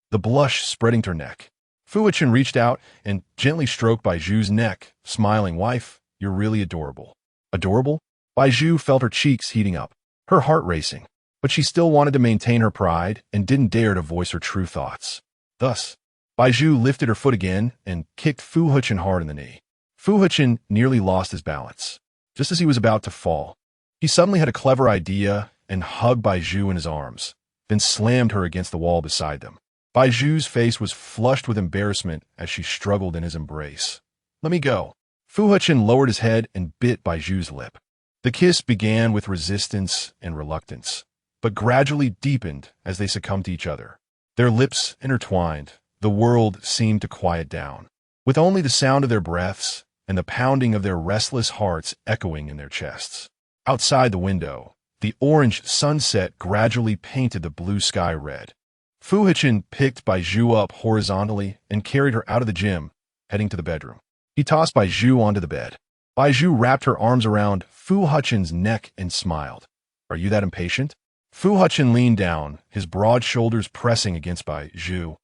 the blush spreading to her neck. Fu Hechen reached out and gently stroked Bai Zhu's neck, smiling, "Wife, you're really adorable." Adorable? Bai Zhu felt her cheeks heating up, her heart racing, but she still wanted to maintain her pride and didn't dare to voice her true thoughts. Thus, Bai Zhu lifted her foot again and kicked Fu Hechen hard in the knee. Fu Hechen nearly lost his balance. Just as he was about to fall, he suddenly had a clever idea and hugged Bai Zhu in his arms, then slammed her against the wall beside them. Bai Zhu's face was flushed with embarrassment as she struggled in his embrace. "Let me go." Fu Hechen lowered his head and bit Bai Zhu's lip. The kiss began with resistance and reluctance, but gradually deepened as they succumbed to each other. Their lips intertwined. The world seemed to quiet down, with only the sound of their breaths and the pounding of their restless hearts echoing in their chests. Outside the window, the orange sunset gradually painted the blue sky red. Fu Hechen picked Bai Zhu up horizontally and carried her out of the gym, heading to the bedroom. He tossed Bai Zhu onto the bed. Bai Zhu wrapped her arms around Fu Hechen's neck and smiled. "Are you that impatient?" Fu Hechen leaned down, his broad shoulders pressing against Bai Zhu,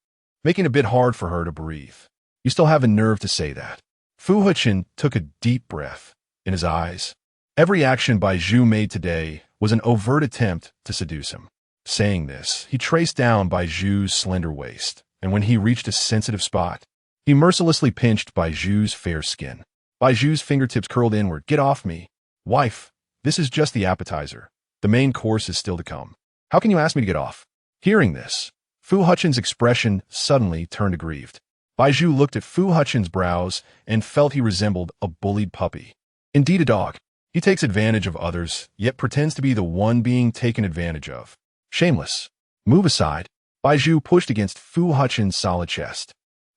making it a bit hard for her to breathe. "You still have a nerve to say that." Fu Hechen took a deep breath. In his eyes, every action Bai Zhu made today was an overt attempt to seduce him. Saying this, he traced down Bai Zhu's slender waist, and when he reached a sensitive spot, he mercilessly pinched Bai Zhu's fair skin. Bai Zhu's fingertips curled inward. "Get off me. Wife, this is just the appetizer. The main course is still to come. How can you ask me to get off?" Hearing this, Fu Hechen's expression suddenly turned aggrieved. Bai Zhu looked at Fu Hechen's brows and felt he resembled a bullied puppy. Indeed a dog. He takes advantage of others, yet pretends to be the one being taken advantage of. Shameless. "Move aside." Bai Zhu pushed against Fu Hechen's solid chest.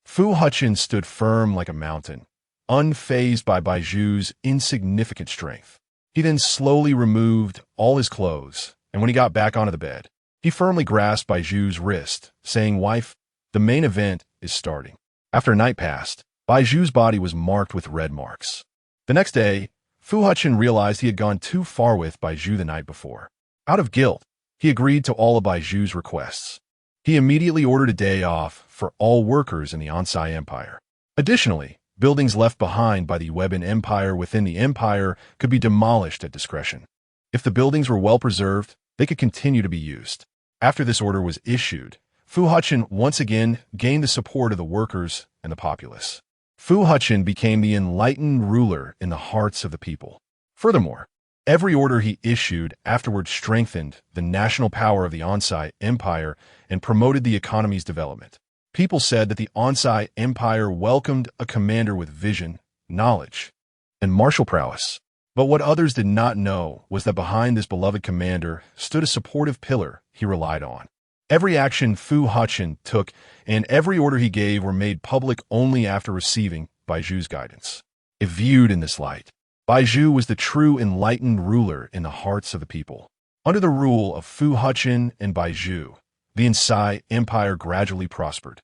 Fu Hechen stood firm like a mountain, unfazed by Bai Zhu's insignificant strength. He then slowly removed all his clothes, and when he got back onto the bed, he firmly grasped Bai Zhu's wrist, saying, "Wife, the main event is starting." After a night passed, Bai Zhu's body was marked with red marks. The next day, Fu Hechen realized he had gone too far with Bai Zhu the night before. Out of guilt, he agreed to all of Bai Zhu's requests. He immediately ordered a day off for all workers in the Onsai Empire. Additionally, buildings left behind by the Webin Empire within the empire could be demolished at discretion. If the buildings were well preserved, they could continue to be used. After this order was issued, Fu Hechen once again gained the support of the workers and the populace. Fu Hechen became the enlightened ruler in the hearts of the people. Furthermore, every order he issued afterward strengthened the national power of the Onsai Empire and promoted the economy's development. People said that the Onsai Empire welcomed a commander with vision, knowledge, and martial prowess. But what others did not know was that behind this beloved commander stood a supportive pillar he relied on. Every action Fu Hechen took and every order he gave were made public only after receiving Bai Zhu's guidance. If viewed in this light, Bai Zhu was the true enlightened ruler in the hearts of the people. Under the rule of Fu Hechen and Bai Zhu, the Onsai Empire gradually prospered,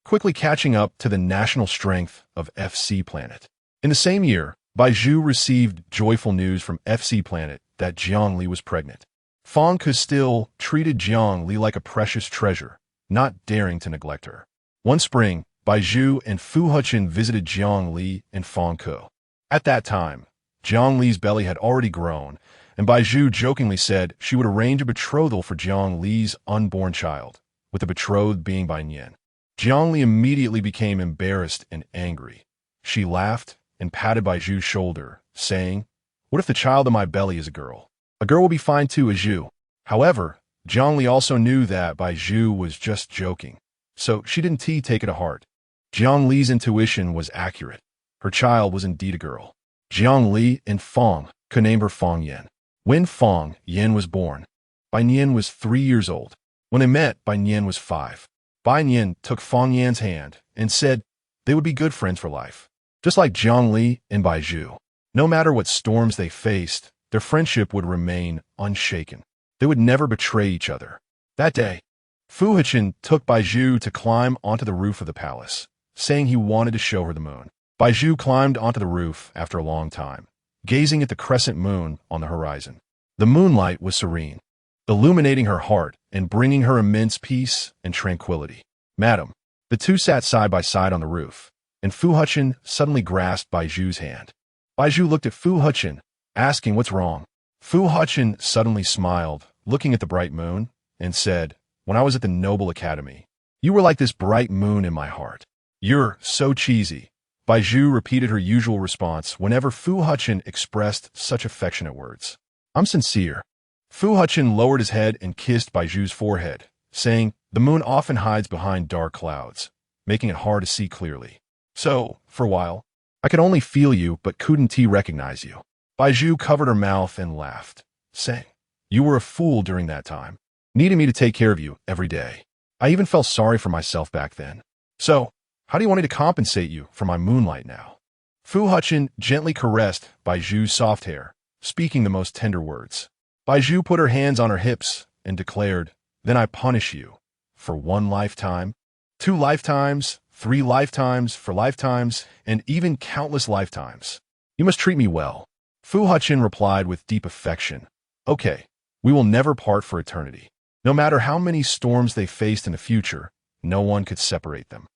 quickly catching up to the national strength of FC Planet. In the same year, Bai Zhu received joyful news from FC Planet that Jiang Li was pregnant. Fang Ke still treated Jiang Li like a precious treasure, not daring to neglect her. One spring, Bai Zhu and Fu Hechen visited Jiang Li and Fang Ke. At that time, Jiang Li's belly had already grown, and Bai Zhu jokingly said she would arrange a betrothal for Jiang Li's unborn child, with the betrothed being Bai Nian. Jiang Li immediately became embarrassed and angry. She laughed and patted Bai Zhu's shoulder, saying, "What if the child in my belly is a girl? A girl will be fine too, as you." However, Jiang Li also knew that Bai Zhu was just joking, so she didn't take it to heart. Jiang Li's intuition was accurate. Her child was indeed a girl. Jiang Li and Fang could name her Fang Yan. When Fang Yan was born, Bai Nian was 3 years old. When they met, Bai Nian was 5. Bai Nian took Fang Yan's hand and said they would be good friends for life. Just like Jiang Li and Bai Zhu, no matter what storms they faced, their friendship would remain unshaken. They would never betray each other. That day, Fu Hechen took Bai Zhu to climb onto the roof of the palace, saying he wanted to show her the moon. Bai Zhu climbed onto the roof after a long time, gazing at the crescent moon on the horizon. The moonlight was serene, illuminating her heart and bringing her immense peace and tranquility. "Madam," the two sat side by side on the roof, and Fu Hechen suddenly grasped Bai Zhu's hand. Bai Zhu looked at Fu Hechen, asking what's wrong. Fu Hechen suddenly smiled, looking at the bright moon, and said, "When I was at the Noble Academy, You were like this bright moon in my heart. You're so cheesy. Bai Zhu repeated her usual response whenever Fu Hechen expressed such affectionate words. I'm sincere. Fu Hechen lowered his head and kissed Bai Zhu's forehead, saying, the moon often hides behind dark clouds, making it hard to see clearly. So, for a while, I could only feel you but couldn't recognize you. Bai Zhu covered her mouth and laughed, saying, you were a fool during that time, needing me to take care of you every day. I even felt sorry for myself back then. So, how do you want me to compensate you for my moonlight now? Fu Hechen gently caressed Bai Zhu's soft hair, speaking the most tender words. Bai Zhu put her hands on her hips and declared, then I punish you. For 1 lifetime, 2 lifetimes, 3 lifetimes, 4 lifetimes, and even countless lifetimes. You must treat me well. Fu Hechen replied with deep affection. Okay, we will never part for eternity. No matter how many storms they faced in the future, no one could separate them.